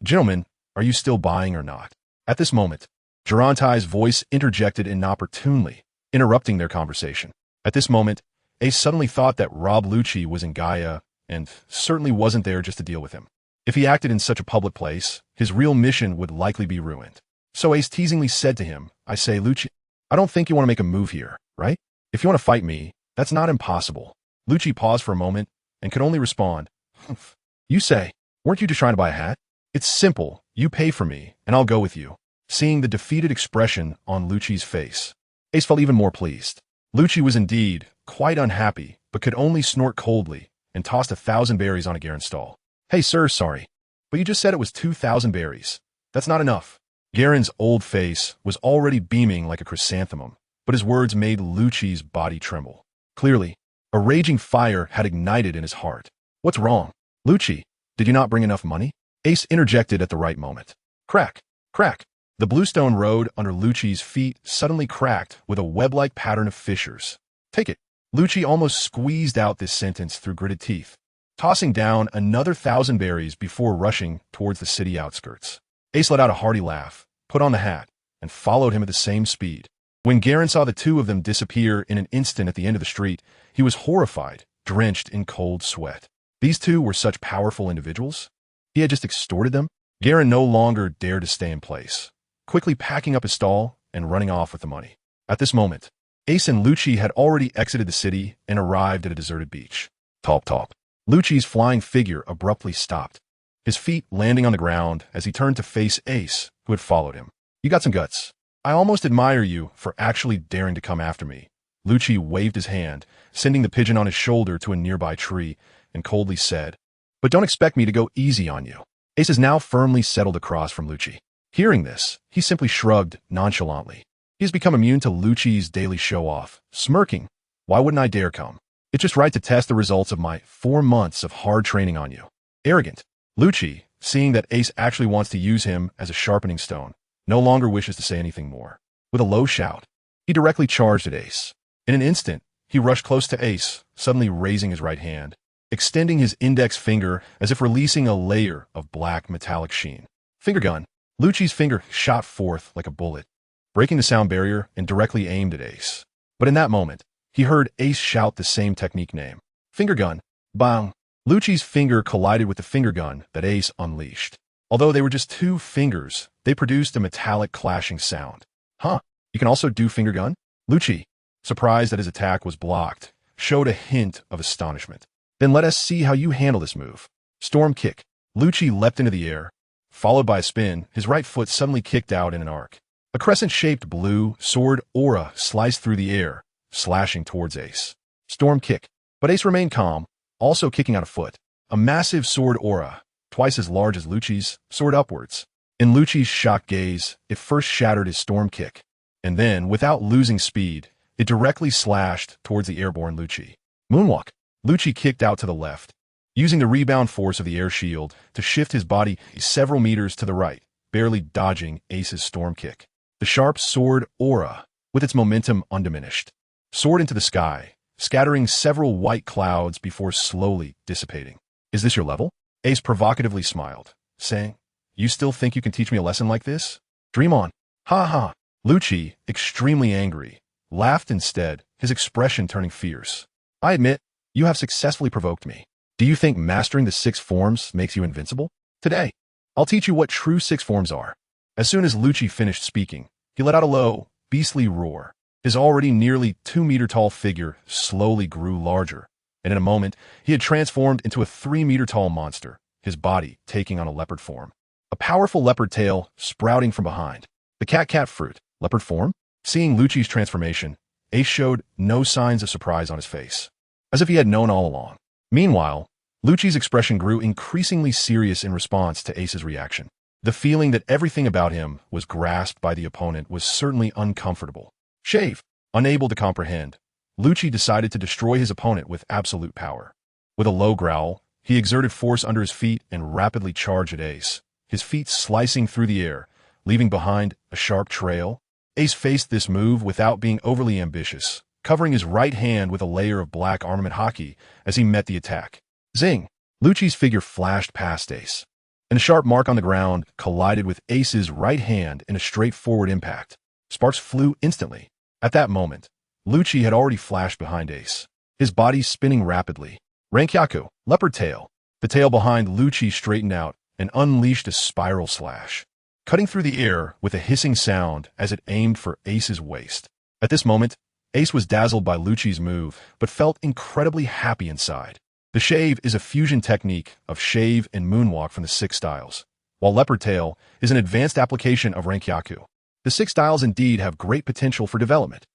S1: Gentlemen, are you still buying or not? At this moment, Durantai's voice interjected inopportunely, interrupting their conversation. At this moment, Ace suddenly thought that Rob Lucci was in Gaia and certainly wasn't there just to deal with him. If he acted in such a public place, his real mission would likely be ruined. So Ace teasingly said to him, I say, Lucci, I don't think you want to make a move here, right? If you want to fight me, that's not impossible. Lucci paused for a moment and could only respond, Humph. You say, weren't you just trying to buy a hat? It's simple. You pay for me, and I'll go with you. Seeing the defeated expression on Lucci's face, Ace felt even more pleased. Lucci was indeed quite unhappy, but could only snort coldly and tossed 1,000 berries on a Garen stall. Hey, sir, sorry, but you just said it was 2,000 berries. That's not enough. Garen's old face was already beaming like a chrysanthemum, but his words made Lucci's body tremble. Clearly, a raging fire had ignited in his heart. What's wrong? Lucci, did you not bring enough money? Ace interjected at the right moment. Crack, crack. The bluestone road under Lucci's feet suddenly cracked with a web-like pattern of fissures. Take it. Lucci almost squeezed out this sentence through gritted teeth, tossing down another 1,000 berries before rushing towards the city outskirts. Ace let out a hearty laugh, put on the hat, and followed him at the same speed. When Garen saw the two of them disappear in an instant at the end of the street, he was horrified, drenched in cold sweat. These two were such powerful individuals? He had just extorted them? Garen no longer dared to stay in place, quickly packing up his stall and running off with the money. At this moment, Ace and Lucci had already exited the city and arrived at a deserted beach. Talp talp. Lucci's flying figure abruptly stopped, his feet landing on the ground as he turned to face Ace, who had followed him. You got some guts. I almost admire you for actually daring to come after me. Lucci waved his hand, sending the pigeon on his shoulder to a nearby tree, and coldly said, But don't expect me to go easy on you. Ace is now firmly settled across from Lucci. Hearing this, he simply shrugged nonchalantly. He has become immune to Lucci's daily show-off, smirking. Why wouldn't I dare come? It's just right to test the results of my 4 months of hard training on you. Arrogant. Lucci, seeing that Ace actually wants to use him as a sharpening stone, no longer wishes to say anything more. With a low shout, He directly charged at Ace. In an instant, he rushed close to Ace, suddenly raising his right hand, extending his index finger as if releasing a layer of black metallic sheen. Finger gun. Lucci's finger shot forth like a bullet, breaking the sound barrier and directly aimed at Ace. But in that moment, he heard Ace shout the same technique name. Finger gun. Bang. Lucci's finger collided with the finger gun that Ace unleashed. Although they were just two fingers, they produced a metallic clashing sound. Huh, you can also do finger gun? Lucci, surprised that his attack was blocked, showed a hint of astonishment. Then let us see how you handle this move. Storm kick. Lucci leapt into the air. Followed by a spin, his right foot suddenly kicked out in an arc. A crescent-shaped blue sword aura sliced through the air, slashing towards Ace. Storm kick. But Ace remained calm, also kicking out a foot. A massive sword aura, twice as large as Lucci's, soared upwards. In Lucci's shocked gaze, it first shattered his storm kick, and then, without losing speed, it directly slashed towards the airborne Lucci. Moonwalk. Lucci kicked out to the left, using the rebound force of the air shield to shift his body several meters to the right, barely dodging Ace's storm kick. The sharp sword aura, with its momentum undiminished, soared into the sky, scattering several white clouds before slowly dissipating. Is this your level? Ace provocatively smiled, saying, You still think you can teach me a lesson like this? Dream on. Ha ha. Lucci, extremely angry, laughed instead, his expression turning fierce. I admit, you have successfully provoked me. Do you think mastering the 6 forms makes you invincible? Today, I'll teach you what true 6 forms are. As soon as Lucci finished speaking, he let out a low, beastly roar. His already nearly 2-meter-tall figure slowly grew larger, and in a moment, he had transformed into a 3-meter-tall monster, his body taking on a leopard form. A powerful leopard tail sprouting from behind. The cat fruit, leopard form? Seeing Lucci's transformation, Ace showed no signs of surprise on his face, as if he had known all along. Meanwhile, Lucci's expression grew increasingly serious in response to Ace's reaction. The feeling that everything about him was grasped by the opponent was certainly uncomfortable. Shave. Unable to comprehend, Lucci decided to destroy his opponent with absolute power. With a low growl, he exerted force under his feet and rapidly charged at Ace, his feet slicing through the air, leaving behind a sharp trail. Ace faced this move without being overly ambitious, covering his right hand with a layer of black armament hockey as he met the attack. Zing! Lucci's figure flashed past Ace, and a sharp mark on the ground collided with Ace's right hand in a straightforward impact. Sparks flew instantly. At that moment, Lucci had already flashed behind Ace, his body spinning rapidly. Rankyaku, leopard tail. The tail behind Lucci straightened out and unleashed a spiral slash, cutting through the air with a hissing sound as it aimed for Ace's waist. At this moment, Ace was dazzled by Lucci's move, but felt incredibly happy inside. The shave is a fusion technique of shave and moonwalk from the 6 styles, while leopard tail is an advanced application of Rankyaku. The 6 styles indeed have great potential for development.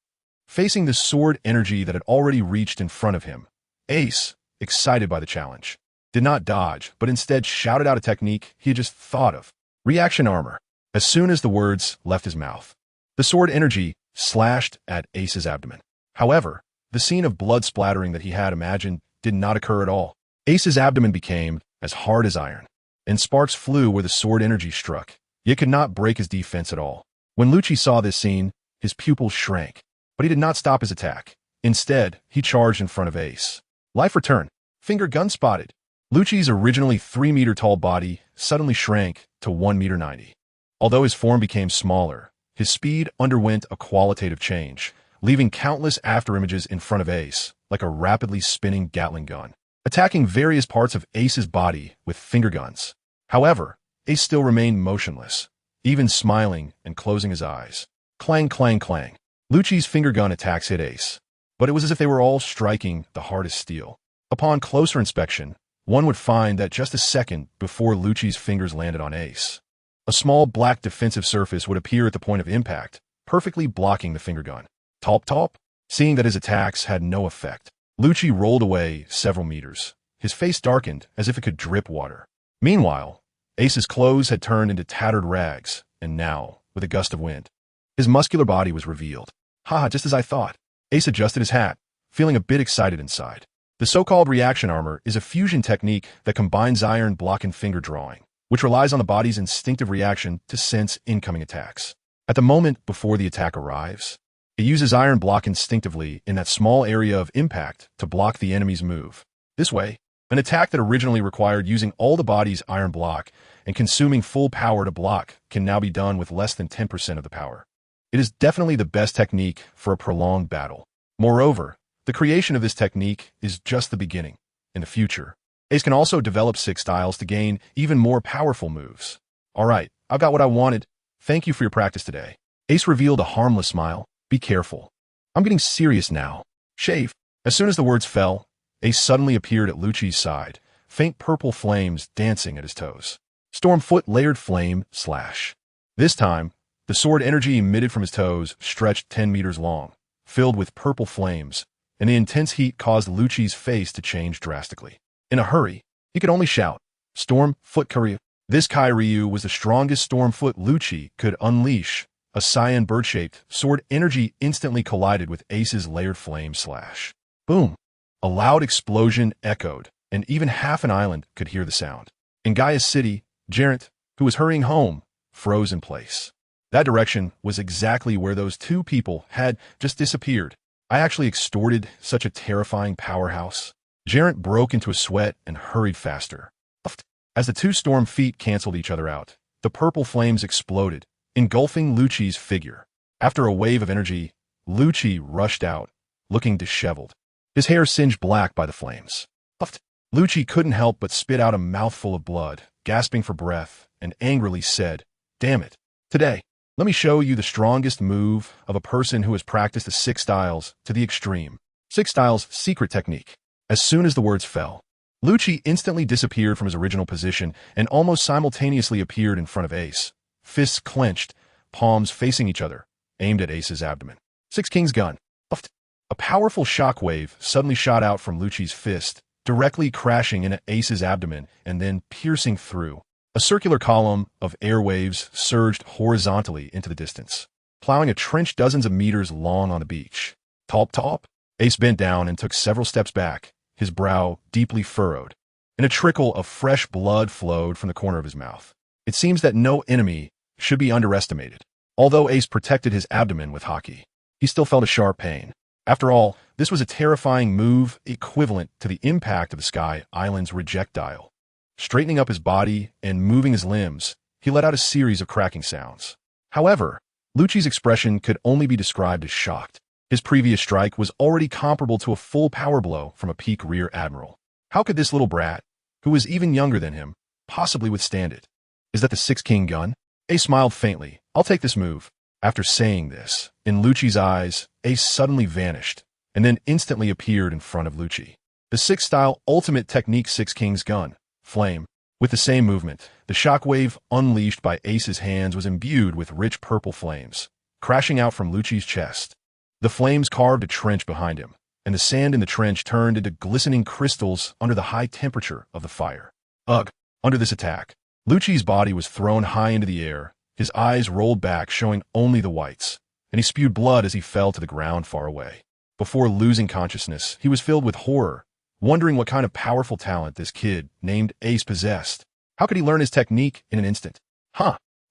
S1: Facing the sword energy that had already reached in front of him, Ace, excited by the challenge, did not dodge, but instead shouted out a technique he had just thought of. Reaction armor. As soon as the words left his mouth, the sword energy slashed at Ace's abdomen. However, the scene of blood splattering that he had imagined did not occur at all. Ace's abdomen became as hard as iron, and sparks flew where the sword energy struck, yet could not break his defense at all. When Lucci saw this scene, his pupils shrank, but he did not stop his attack. Instead, he charged in front of Ace. Life return. Finger gun spotted. Lucci's originally 3-meter-tall body suddenly shrank to 1.90 meters. Although his form became smaller, his speed underwent a qualitative change, leaving countless afterimages in front of Ace, like a rapidly spinning Gatling gun, attacking various parts of Ace's body with finger guns. However, Ace still remained motionless, even smiling and closing his eyes. Clang, clang, clang. Lucci's finger gun attacks hit Ace, but it was as if they were all striking the hardest steel. Upon closer inspection, one would find that just a second before Lucci's fingers landed on Ace, a small black defensive surface would appear at the point of impact, perfectly blocking the finger gun. Top top. Seeing that his attacks had no effect, Lucci rolled away several meters. His face darkened as if it could drip water. Meanwhile, Ace's clothes had turned into tattered rags, and now, with a gust of wind, his muscular body was revealed. Ha, just as I thought. Ace adjusted his hat, feeling a bit excited inside. The so-called reaction armor is a fusion technique that combines iron block and finger drawing, which relies on the body's instinctive reaction to sense incoming attacks. At the moment before the attack arrives, It uses Iron Block instinctively in that small area of impact to block the enemy's move. This way, an attack that originally required using all the body's Iron Block and consuming full power to block can now be done with less than 10% of the power. It is definitely the best technique for a prolonged battle. Moreover, the creation of this technique is just the beginning. In the future, Ace can also develop 6 styles to gain even more powerful moves. Alright, I've got what I wanted. Thank you for your practice today. Ace revealed a harmless smile. Be careful. I'm getting serious now. Shave. As soon as the words fell, Ace suddenly appeared at Lucci's side, faint purple flames dancing at his toes. Stormfoot layered flame slash. This time, the sword energy emitted from his toes stretched 10 meters long, filled with purple flames, and the intense heat caused Lucci's face to change drastically. In a hurry, he could only shout, Stormfoot Kiryu. This Kiryu was the strongest Stormfoot Lucci could unleash. A cyan bird-shaped sword energy instantly collided with Ace's layered flame slash. Boom! A loud explosion echoed, and even half an island could hear the sound. In Gaia's city, Jarrett, who was hurrying home, froze in place. That direction was exactly where those 2 people had just disappeared. I actually extorted such a terrifying powerhouse. Jarrett broke into a sweat and hurried faster. As the 2 storm feet canceled each other out, the purple flames exploded, engulfing Lucci's figure. After a wave of energy, Lucci rushed out, looking disheveled. His hair singed black by the flames. Lucci couldn't help but spit out a mouthful of blood, gasping for breath, and angrily said, Damn it. Today, let me show you the strongest move of a person who has practiced the 6 styles to the extreme. 6 styles secret technique. As soon as the words fell, Lucci instantly disappeared from his original position and almost simultaneously appeared in front of Ace. Fists clenched, palms facing each other, aimed at Ace's abdomen. 6 King's gun. A powerful shockwave suddenly shot out from Lucci's fist, directly crashing into Ace's abdomen and then piercing through. A circular column of airwaves surged horizontally into the distance, plowing a trench dozens of meters long on the beach. Top. Ace bent down and took several steps back, his brow deeply furrowed, and a trickle of fresh blood flowed from the corner of his mouth. It seems that no enemy should be underestimated. Although Ace protected his abdomen with haki, he still felt a sharp pain. After all, this was a terrifying move equivalent to the impact of the Sky Island's projectile. Straightening up his body and moving his limbs, he let out a series of cracking sounds. However, Lucci's expression could only be described as shocked. His previous strike was already comparable to a full power blow from a peak rear admiral. How could this little brat, who was even younger than him, possibly withstand it? Is that the 6 King gun? Ace smiled faintly. I'll take this move. After saying this, in Lucci's eyes, Ace suddenly vanished, and then instantly appeared in front of Lucci. The 6-style ultimate technique 6 King's gun, Flame. With the same movement, the shockwave unleashed by Ace's hands was imbued with rich purple flames, crashing out from Lucci's chest. The flames carved a trench behind him, and the sand in the trench turned into glistening crystals under the high temperature of the fire. Ugh! Under this attack, Lucci's body was thrown high into the air, his eyes rolled back showing only the whites, and he spewed blood as he fell to the ground far away. Before losing consciousness, he was filled with horror, wondering what kind of powerful talent this kid named Ace possessed. How could he learn his technique in an instant?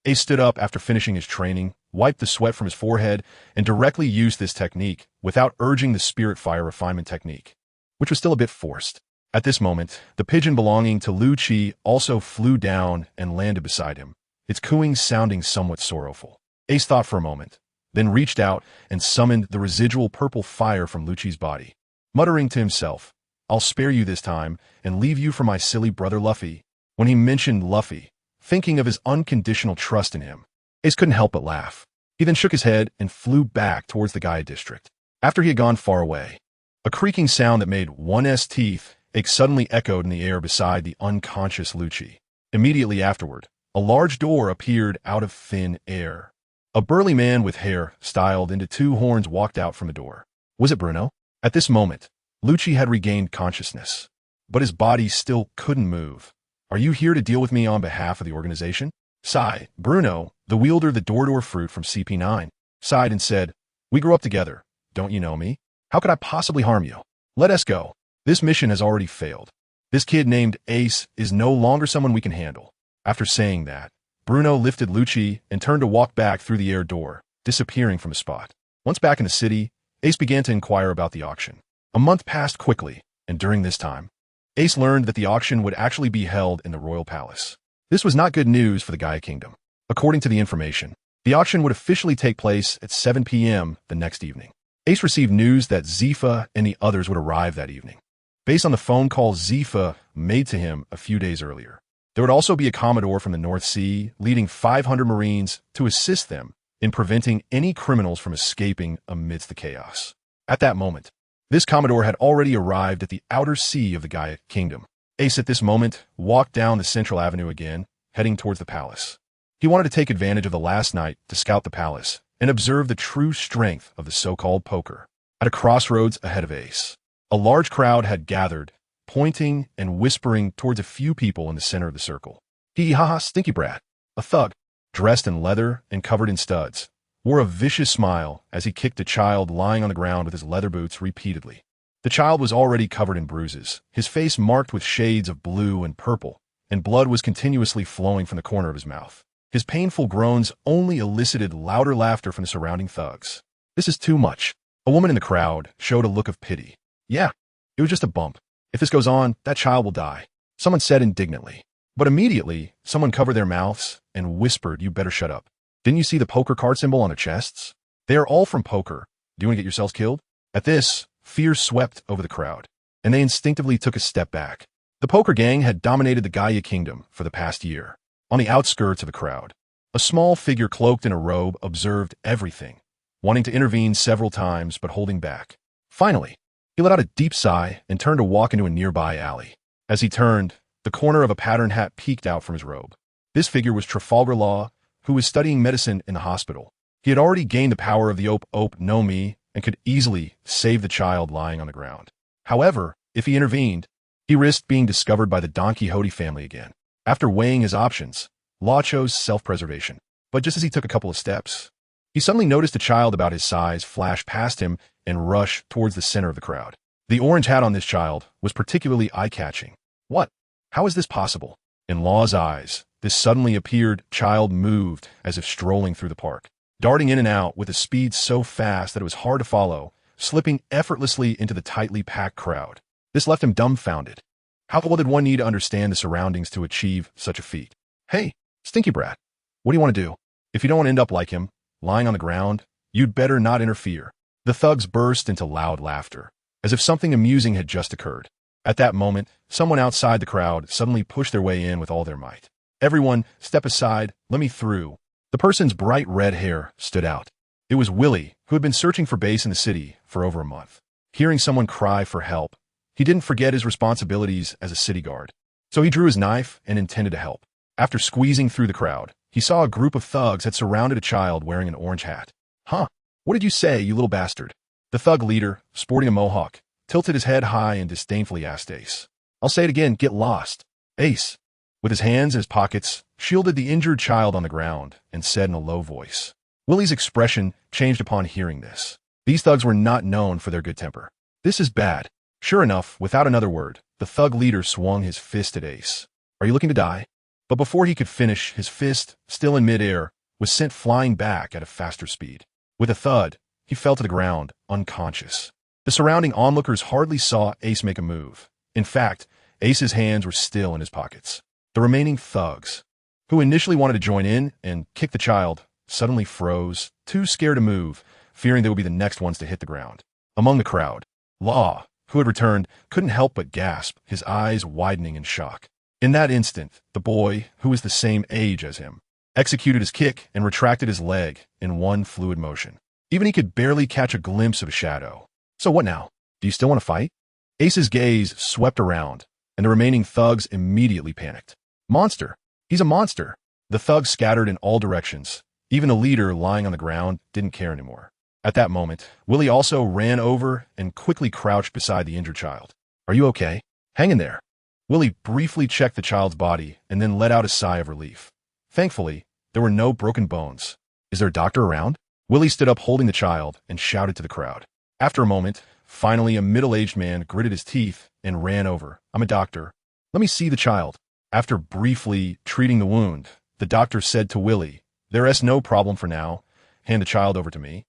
S1: Ace stood up after finishing his training, wiped the sweat from his forehead, and directly used this technique without urging the Spirit Fire refinement technique, which was still a bit forced. At this moment, the pigeon belonging to Lucci also flew down and landed beside him, its cooing sounding somewhat sorrowful. Ace thought for a moment, then reached out and summoned the residual purple fire from Lucci's body. Muttering to himself, I'll spare you this time and leave you for my silly brother Luffy. When he mentioned Luffy, thinking of his unconditional trust in him, Ace couldn't help but laugh. He then shook his head and flew back towards the Gaia district. After he had gone far away, a creaking sound that made one's teeth ache suddenly echoed in the air beside the unconscious Lucci. Immediately afterward, a large door appeared out of thin air. A burly man with hair styled into 2 horns walked out from the door. Was it Bruno? At this moment, Lucci had regained consciousness, but his body still couldn't move. Are you here to deal with me on behalf of the organization? Sighed. Bruno, the wielder of the Dorador fruit from CP9, sighed and said, We grew up together. Don't you know me? How could I possibly harm you? Let us go. This mission has already failed. This kid named Ace is no longer someone we can handle. After saying that, Bruno lifted Lucci and turned to walk back through the air door, disappearing from the spot. Once back in the city, Ace began to inquire about the auction. A month passed quickly, and during this time, Ace learned that the auction would actually be held in the royal palace. This was not good news for the Gaia Kingdom. According to the information, the auction would officially take place at 7 p.m. the next evening. Ace received news that Zifa and the others would arrive that evening, based on the phone call Zifa made to him a few days earlier. There would also be a commodore from the North Sea leading 500 Marines to assist them in preventing any criminals from escaping amidst the chaos. At that moment, this commodore had already arrived at the outer sea of the Gaia Kingdom. Ace at this moment walked down the central avenue again, heading towards the palace. He wanted to take advantage of the last night to scout the palace and observe the true strength of the so-called poker. At a crossroads ahead of Ace, a large crowd had gathered, pointing and whispering towards a few people in the center of the circle. Hee-ha-ha, Stinky Brat, a thug, dressed in leather and covered in studs, wore a vicious smile as he kicked a child lying on the ground with his leather boots repeatedly. The child was already covered in bruises, his face marked with shades of blue and purple, and blood was continuously flowing from the corner of his mouth. His painful groans only elicited louder laughter from the surrounding thugs. This is too much. A woman in the crowd showed a look of pity. Yeah, it was just a bump. If this goes on, that child will die, someone said indignantly. But immediately, someone covered their mouths and whispered, "You better shut up. Didn't you see the poker card symbol on their chests? They are all from poker. Do you want to get yourselves killed?" At this, fear swept over the crowd, and they instinctively took a step back. The poker gang had dominated the Gaia Kingdom for the past year. On the outskirts of the crowd, a small figure cloaked in a robe observed everything, wanting to intervene several times but holding back. Finally, he let out a deep sigh and turned to walk into a nearby alley. As he turned, the corner of a patterned hat peeked out from his robe. This figure was Trafalgar Law, who was studying medicine in the hospital. He had already gained the power of the Ope No Mi and could easily save the child lying on the ground. However, if he intervened, he risked being discovered by the Don Quixote family again. After weighing his options, Law chose self-preservation. But just as he took a couple of steps, he suddenly noticed a child about his size flash past him and rush towards the center of the crowd. The orange hat on this child was particularly eye-catching. What? How is this possible? In Law's eyes, this suddenly appeared child moved as if strolling through the park, darting in and out with a speed so fast that it was hard to follow, slipping effortlessly into the tightly packed crowd. This left him dumbfounded. How well did one need to understand the surroundings to achieve such a feat? Hey, Stinky Brat, what do you want to do? If you don't want to end up like him, lying on the ground, you'd better not interfere. The thugs burst into loud laughter, as if something amusing had just occurred. At that moment, someone outside the crowd suddenly pushed their way in with all their might. "Everyone, step aside, let me through." The person's bright red hair stood out. It was Willie, who had been searching for base in the city for over a month. Hearing someone cry for help, he didn't forget his responsibilities as a city guard. So he drew his knife and intended to help. After squeezing through the crowd, he saw a group of thugs had surrounded a child wearing an orange hat. "Huh? What did you say, you little bastard?" The thug leader, sporting a mohawk, tilted his head high and disdainfully asked Ace. "I'll say it again, get lost." Ace, with his hands in his pockets, shielded the injured child on the ground and said in a low voice. Willie's expression changed upon hearing this. These thugs were not known for their good temper. "This is bad." Sure enough, without another word, the thug leader swung his fist at Ace. "Are you looking to die?" But before he could finish, his fist, still in midair, was sent flying back at a faster speed. With a thud, he fell to the ground, unconscious. The surrounding onlookers hardly saw Ace make a move. In fact, Ace's hands were still in his pockets. The remaining thugs, who initially wanted to join in and kick the child, suddenly froze, too scared to move, fearing they would be the next ones to hit the ground. Among the crowd, Law, who had returned, couldn't help but gasp, his eyes widening in shock. In that instant, the boy, who was the same age as him, executed his kick and retracted his leg in one fluid motion. Even he could barely catch a glimpse of a shadow. "So what now? Do you still want to fight?" Ace's gaze swept around, and the remaining thugs immediately panicked. "Monster! He's a monster!" The thugs scattered in all directions. Even the leader, lying on the ground, didn't care anymore. At that moment, Willie also ran over and quickly crouched beside the injured child. "Are you okay? Hang in there." Willie briefly checked the child's body and then let out a sigh of relief. Thankfully, there were no broken bones. "Is there a doctor around?" Willie stood up holding the child and shouted to the crowd. After a moment, finally a middle-aged man gritted his teeth and ran over. "I'm a doctor. Let me see the child." After briefly treating the wound, the doctor said to Willie, "There is no problem for now. Hand the child over to me."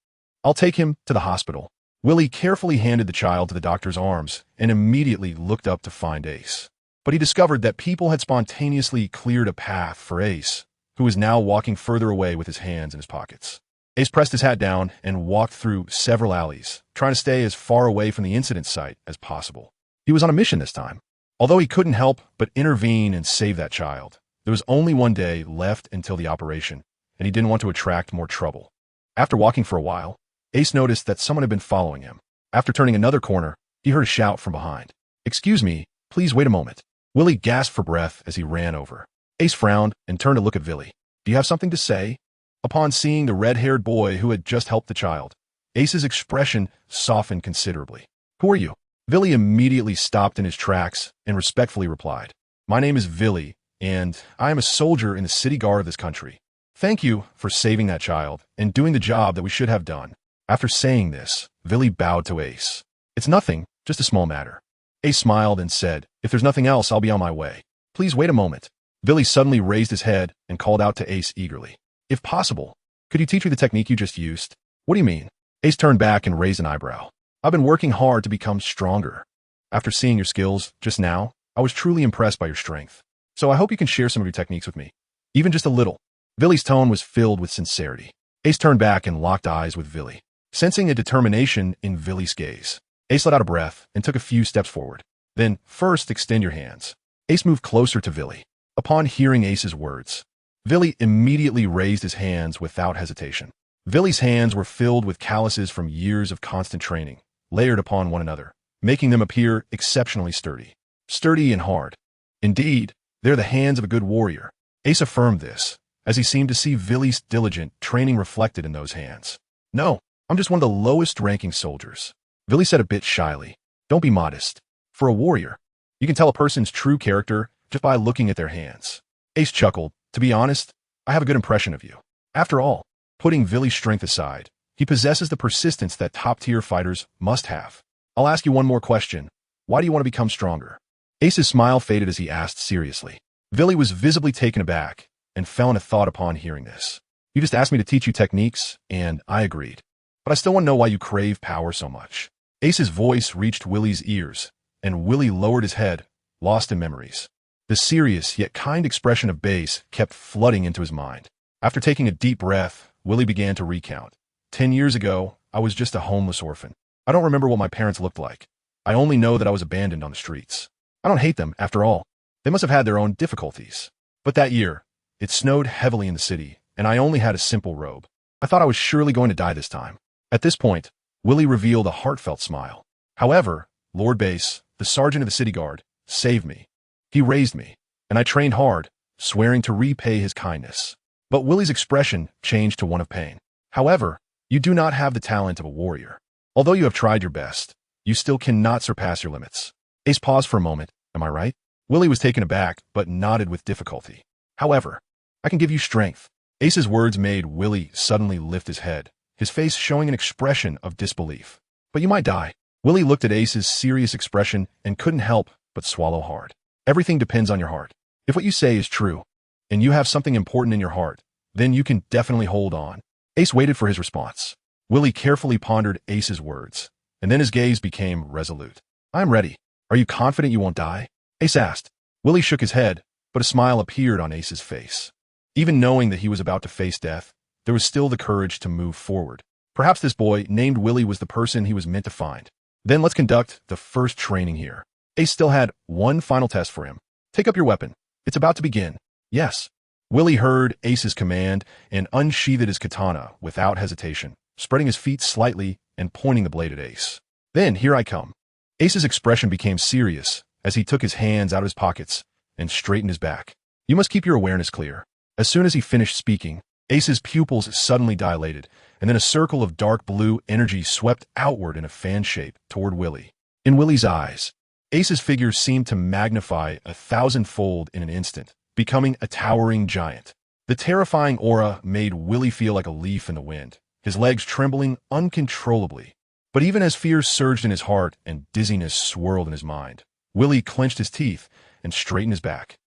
S1: I'll take him to the hospital. Willie carefully handed the child to the doctor's arms and immediately looked up to find Ace. But he discovered that people had spontaneously cleared a path for Ace, who was now walking further away with his hands in his pockets. Ace pressed his hat down and walked through several alleys, trying to stay as far away from the incident site as possible. He was on a mission this time. Although he couldn't help but intervene and save that child, there was only one day left until the operation, and he didn't want to attract more trouble. After walking for a while, Ace noticed that someone had been following him. After turning another corner, he heard a shout from behind. "Excuse me, please wait a moment." Willie gasped for breath as he ran over. Ace frowned and turned to look at Villy. "Do you have something to say?" Upon seeing the red-haired boy who had just helped the child, Ace's expression softened considerably. "Who are you?" Villy immediately stopped in his tracks and respectfully replied, "My name is Villy, and I am a soldier in the city guard of this country. Thank you for saving that child and doing the job that we should have done." After saying this, Villy bowed to Ace. "It's nothing, just a small matter." Ace smiled and said, "If there's nothing else, I'll be on my way. Please wait a moment." Villy suddenly raised his head and called out to Ace eagerly, "If possible, could you teach me the technique you just used?" "What do you mean?" Ace turned back and raised an eyebrow. "I've been working hard to become stronger. After seeing your skills just now, I was truly impressed by your strength. So I hope you can share some of your techniques with me, even just a little." Villy's tone was filled with sincerity. Ace turned back and locked eyes with Villy, sensing a determination in Villy's gaze. Ace let out a breath and took a few steps forward. Then, "First, extend your hands." Ace moved closer to Villy. Upon hearing Ace's words, Villy immediately raised his hands without hesitation. Villy's hands were filled with calluses from years of constant training, layered upon one another, making them appear exceptionally sturdy. Sturdy and hard. Indeed, they're the hands of a good warrior. Ace affirmed this, as he seemed to see Villy's diligent training reflected in those hands. "No, I'm just one of the lowest-ranking soldiers." Villy said a bit shyly, "Don't be modest. For a warrior, you can tell a person's true character just by looking at their hands." Ace chuckled. "To be honest, I have a good impression of you. After all, putting Villy's strength aside, he possesses the persistence that top-tier fighters must have. I'll ask you one more question. Why do you want to become stronger?" Ace's smile faded as he asked seriously. Villy was visibly taken aback and fell in a thought upon hearing this. "You just asked me to teach you techniques, and I agreed. But I still want to know why you crave power so much." Ace's voice reached Willy's ears, and Willy lowered his head, lost in memories. The serious yet kind expression of Base kept flooding into his mind. After taking a deep breath, Willy began to recount. 10 years ago, I was just a homeless orphan. I don't remember what my parents looked like. I only know that I was abandoned on the streets. I don't hate them, after all. They must have had their own difficulties. But that year, it snowed heavily in the city, and I only had a simple robe. I thought I was surely going to die this time." At this point, Willy revealed a heartfelt smile. "However, Lord Base, the sergeant of the city guard, saved me. He raised me, and I trained hard, swearing to repay his kindness." But Willy's expression changed to one of pain. "However, you do not have the talent of a warrior. Although you have tried your best, you still cannot surpass your limits." Ace paused for a moment. "Am I right?" Willy was taken aback, but nodded with difficulty. "However, I can give you strength." Ace's words made Willy suddenly lift his head, his face showing an expression of disbelief. "But you might die." Willy looked at Ace's serious expression and couldn't help but swallow hard. "Everything depends on your heart. If what you say is true, and you have something important in your heart, then you can definitely hold on." Ace waited for his response. Willy carefully pondered Ace's words, and then his gaze became resolute. "I am ready. Are you confident you won't die?" Ace asked. Willy shook his head, but a smile appeared on Ace's face. Even knowing that he was about to face death, there was still the courage to move forward. Perhaps this boy named Willy was the person he was meant to find. "Then let's conduct the first training here." Ace still had one final test for him. "Take up your weapon. It's about to begin." "Yes." Willy heard Ace's command and unsheathed his katana without hesitation, spreading his feet slightly and pointing the blade at Ace. "Then here I come." Ace's expression became serious as he took his hands out of his pockets and straightened his back. "You must keep your awareness clear." As soon as he finished speaking, Ace's pupils suddenly dilated, and then a circle of dark blue energy swept outward in a fan shape toward Willy. In Willy's eyes, Ace's figure seemed to magnify 1,000-fold in an instant, becoming a towering giant. The terrifying aura made Willy feel like a leaf in the wind, his legs trembling uncontrollably. But even as fear surged in his heart and dizziness swirled in his mind, Willy clenched his teeth and straightened his back.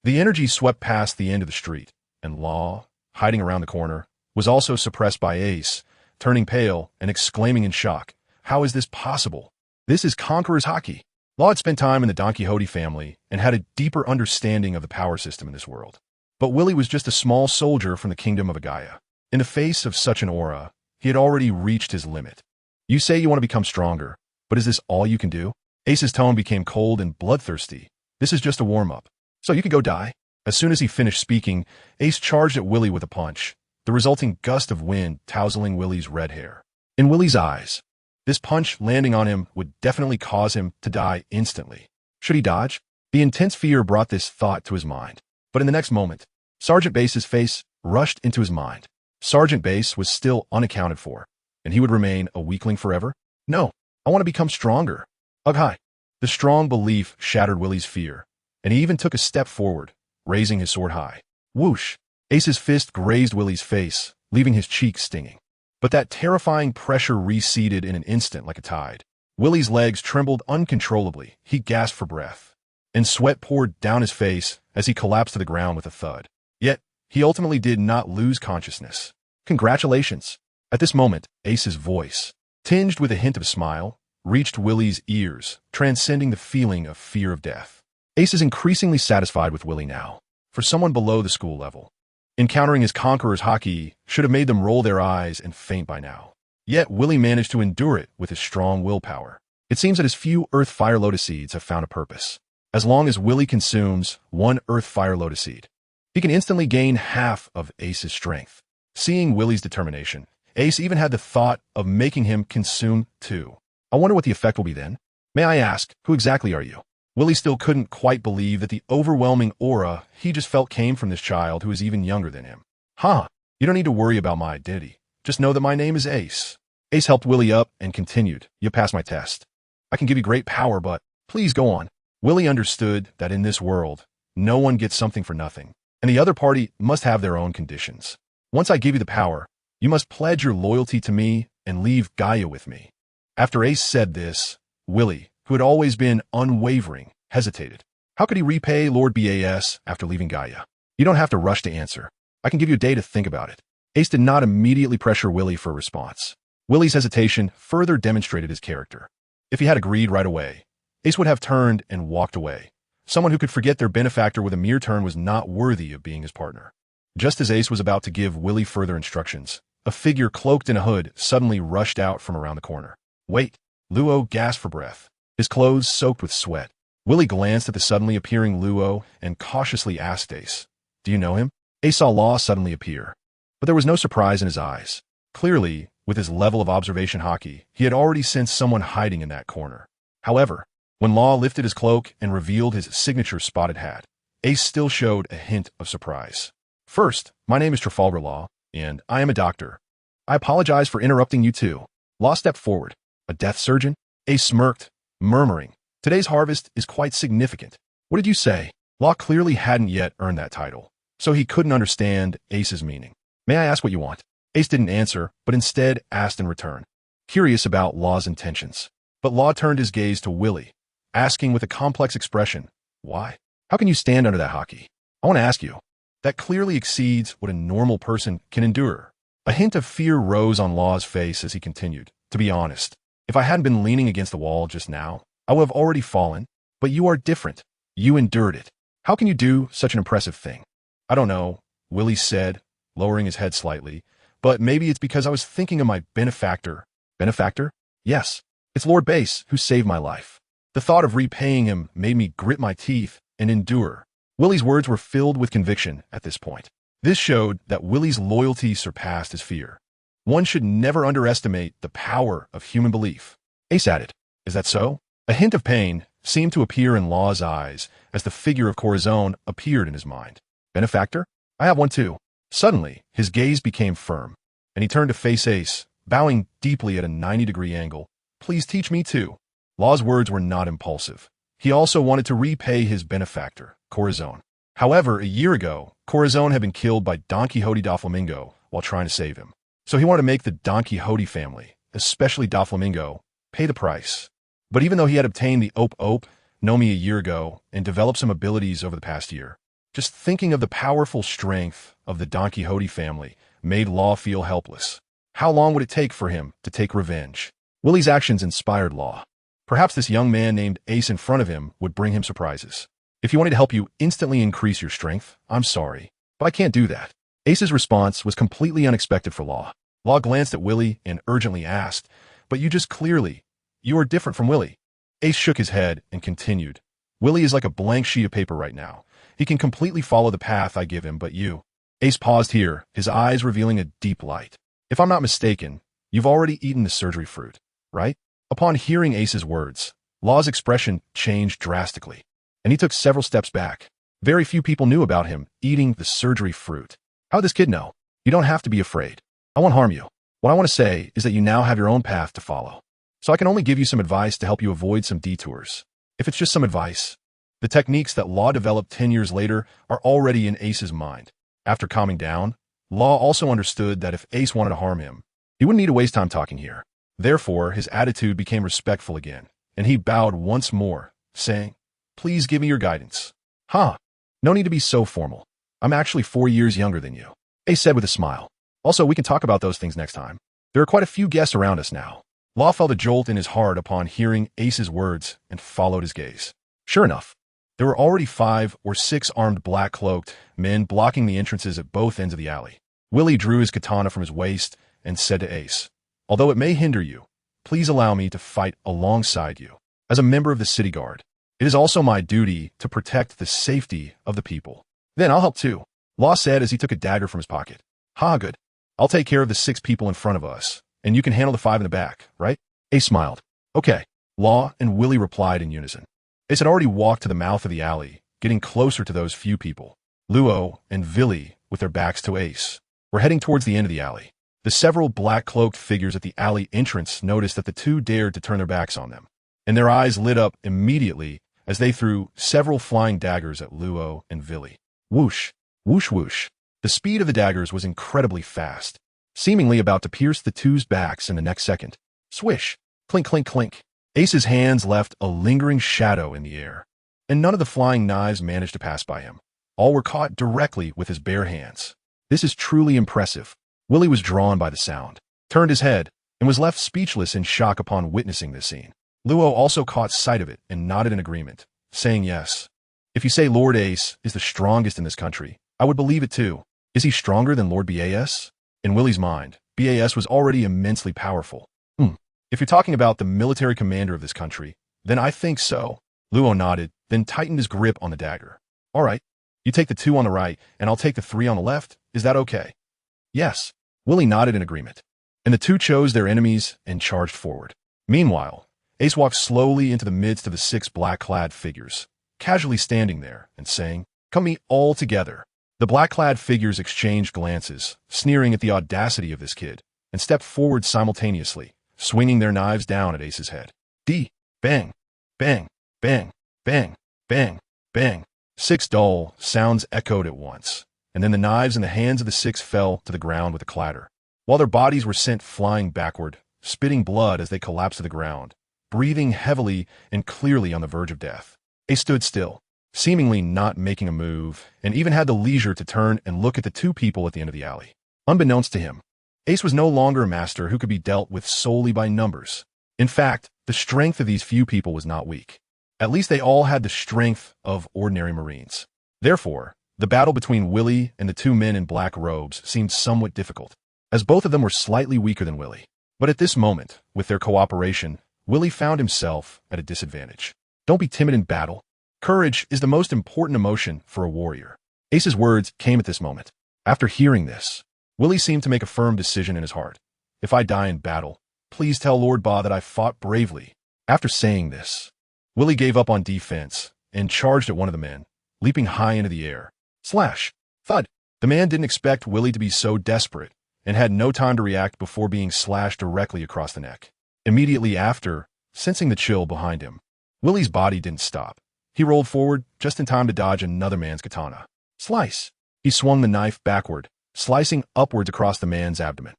S1: The energy swept past the end of the street, and Law, hiding around the corner, was also suppressed by Ace, turning pale and exclaiming in shock, "How is this possible? This is Conqueror's Haki." Law had spent time in the Don Quixote family and had a deeper understanding of the power system in this world. But Willie was just a small soldier from the kingdom of Agaya. In the face of such an aura, he had already reached his limit. "You say you want to become stronger, but is this all you can do?" Ace's tone became cold and bloodthirsty. "This is just a warm-up. So you could go die." As soon as he finished speaking, Ace charged at Willie with a punch, the resulting gust of wind tousling Willie's red hair. In Willie's eyes, this punch landing on him would definitely cause him to die instantly. Should he dodge? The intense fear brought this thought to his mind. But in the next moment, Sergeant Base's face rushed into his mind. Sergeant Base was still unaccounted for, and he would remain a weakling forever? No, I want to become stronger. Ugh, hi. The strong belief shattered Willie's fear, and he even took a step forward, raising his sword high. Whoosh! Ace's fist grazed Willie's face, leaving his cheeks stinging. But that terrifying pressure receded in an instant like a tide. Willie's legs trembled uncontrollably. He gasped for breath, and sweat poured down his face as he collapsed to the ground with a thud. Yet, he ultimately did not lose consciousness. Congratulations! At this moment, Ace's voice, tinged with a hint of a smile, reached Willie's ears, transcending the feeling of fear of death. Ace is increasingly satisfied with Willie now. For someone below the school level, encountering his Conqueror's Haki should have made them roll their eyes and faint by now. Yet Willie managed to endure it with his strong willpower. It seems that his few Earth Fire Lotus seeds have found a purpose. As long as Willie consumes one Earth Fire Lotus seed, he can instantly gain half of Ace's strength. Seeing Willie's determination, Ace even had the thought of making him consume two. I wonder what the effect will be then. May I ask, who exactly are you? Willie still couldn't quite believe that the overwhelming aura he just felt came from this child who is even younger than him. Huh, you don't need to worry about my identity. Just know that my name is Ace. Ace helped Willie up and continued, "You passed my test. I can give you great power, but please go on." Willie understood that in this world, no one gets something for nothing, and the other party must have their own conditions. "Once I give you the power, you must pledge your loyalty to me and leave Gaia with me." After Ace said this, Willie, who had always been unwavering, hesitated. How could he repay Lord Bas after leaving Gaia? "You don't have to rush to answer. I can give you a day to think about it." Ace did not immediately pressure Willie for a response. Willie's hesitation further demonstrated his character. If he had agreed right away, Ace would have turned and walked away. Someone who could forget their benefactor with a mere turn was not worthy of being his partner. Just as Ace was about to give Willie further instructions, a figure cloaked in a hood suddenly rushed out from around the corner. "Wait!" Luo gasped for breath, his clothes soaked with sweat. Willie glanced at the suddenly appearing Luo and cautiously asked Ace, "Do you know him?" Ace saw Law suddenly appear, but there was no surprise in his eyes. Clearly, with his level of observation Haki, he had already sensed someone hiding in that corner. However, when Law lifted his cloak and revealed his signature spotted hat, Ace still showed a hint of surprise. "First, my name is Trafalgar Law, and I am a doctor. I apologize for interrupting you too." Law stepped forward. "A death surgeon?" Ace smirked, murmuring, "Today's harvest is quite significant." "What did you say?" Law clearly hadn't yet earned that title, so he couldn't understand Ace's meaning. "May I ask what you want?" Ace didn't answer, but instead asked in return, curious about Law's intentions. But Law turned his gaze to Willie, asking with a complex expression, "Why? How can you stand under that Haki? I want to ask you." That clearly exceeds what a normal person can endure. A hint of fear rose on Law's face as he continued, "To be honest, if I hadn't been leaning against the wall just now, I would have already fallen. But you are different. You endured it. How can you do such an impressive thing?" "I don't know," Willie said, lowering his head slightly, "but maybe it's because I was thinking of my benefactor." "Benefactor?" "Yes. It's Lord Base who saved my life. The thought of repaying him made me grit my teeth and endure." Willie's words were filled with conviction at this point. This showed that Willie's loyalty surpassed his fear. One should never underestimate the power of human belief. Ace added, "Is that so?" A hint of pain seemed to appear in Law's eyes as the figure of Corazon appeared in his mind. "Benefactor? I have one too." Suddenly, his gaze became firm, and he turned to face Ace, bowing deeply at a 90-degree angle. "Please teach me too." Law's words were not impulsive. He also wanted to repay his benefactor, Corazon. However, a year ago, Corazon had been killed by Don Quixote Doflamingo while trying to save him. So he wanted to make the Don Quixote family, especially Doflamingo, pay the price. But even though he had obtained the Ope Nomi a year ago and developed some abilities over the past year, just thinking of the powerful strength of the Don Quixote family made Law feel helpless. How long would it take for him to take revenge? Willie's actions inspired Law. Perhaps this young man named Ace in front of him would bring him surprises. If he wanted to help you instantly increase your strength, I'm sorry, but I can't do that. Ace's response was completely unexpected for Law. Law glanced at Willie and urgently asked, "But you are different from Willie." Ace shook his head and continued, "Willie is like a blank sheet of paper right now. He can completely follow the path I give him, but you." Ace paused here, his eyes revealing a deep light. "If I'm not mistaken, you've already eaten the surgery fruit, right?" Upon hearing Ace's words, Law's expression changed drastically, and he took several steps back. Very few people knew about him eating the surgery fruit. How'd this kid know? You don't have to be afraid. I won't harm you. What I want to say is that you now have your own path to follow. So I can only give you some advice to help you avoid some detours. If it's just some advice, the techniques that Law developed 10 years later are already in Ace's mind. After calming down, Law also understood that if Ace wanted to harm him, he wouldn't need to waste time talking here. Therefore, his attitude became respectful again, and he bowed once more, saying, "Please give me your guidance." "Huh. No need to be so formal. I'm actually 4 years younger than you," Ace said with a smile. "Also, we can talk about those things next time. There are quite a few guests around us now." Law felt a jolt in his heart upon hearing Ace's words and followed his gaze. Sure enough, there were already 5 or 6 armed black-cloaked men blocking the entrances at both ends of the alley. Willie drew his katana from his waist and said to Ace, "Although it may hinder you, please allow me to fight alongside you. As a member of the city guard, it is also my duty to protect the safety of the people." "Then I'll help too," Law said as he took a dagger from his pocket. "Ha, good. I'll take care of the 6 people in front of us, and you can handle the 5 in the back, right?" Ace smiled. "Okay." Law and Willie replied in unison. Ace had already walked to the mouth of the alley, getting closer to those few people. Luo and Villy, with their backs to Ace, were heading towards the end of the alley. The several black-cloaked figures at the alley entrance noticed that the two dared to turn their backs on them, and their eyes lit up immediately as they threw several flying daggers at Luo and Villy. Whoosh, whoosh, whoosh. The speed of the daggers was incredibly fast, seemingly about to pierce the two's backs in the next second. Swish, clink, clink, clink. Ace's hands left a lingering shadow in the air, and none of the flying knives managed to pass by him. All were caught directly with his bare hands. This is truly impressive. Willie was drawn by the sound, turned his head, and was left speechless in shock upon witnessing this scene. Luo also caught sight of it and nodded in agreement, saying yes. "If you say Lord Ace is the strongest in this country, I would believe it too. Is he stronger than Lord BAS? In Willie's mind, BAS was already immensely powerful. If you're talking about the military commander of this country, then I think so." Luo nodded, then tightened his grip on the dagger. "All right, you take the 2 on the right, and I'll take the 3 on the left. Is that okay?" "Yes." Willie nodded in agreement, and the 2 chose their enemies and charged forward. Meanwhile, Ace walked slowly into the midst of the 6 black-clad figures, casually standing there and saying, "Come meet all together." The black-clad figures exchanged glances, sneering at the audacity of this kid, and stepped forward simultaneously, swinging their knives down at Ace's head. Bang, bang, bang, bang, bang, bang. 6 dull sounds echoed at once, and then the knives in the hands of the 6 fell to the ground with a clatter, while their bodies were sent flying backward, spitting blood as they collapsed to the ground, breathing heavily and clearly on the verge of death. Ace stood still, seemingly not making a move, and even had the leisure to turn and look at the 2 people at the end of the alley. Unbeknownst to him, Ace was no longer a master who could be dealt with solely by numbers. In fact, the strength of these few people was not weak. At least they all had the strength of ordinary Marines. Therefore, the battle between Willie and the 2 men in black robes seemed somewhat difficult, as both of them were slightly weaker than Willie. But at this moment, with their cooperation, Willie found himself at a disadvantage. Don't be timid in battle. Courage is the most important emotion for a warrior. Ace's words came at this moment. After hearing this, Willie seemed to make a firm decision in his heart. "If I die in battle, please tell Lord Ba that I fought bravely." After saying this, Willie gave up on defense and charged at one of the men, leaping high into the air. Slash! Thud! The man didn't expect Willie to be so desperate and had no time to react before being slashed directly across the neck. Immediately after, sensing the chill behind him, Willie's body didn't stop. He rolled forward just in time to dodge another man's katana. Slice! He swung the knife backward, slicing upwards across the man's abdomen.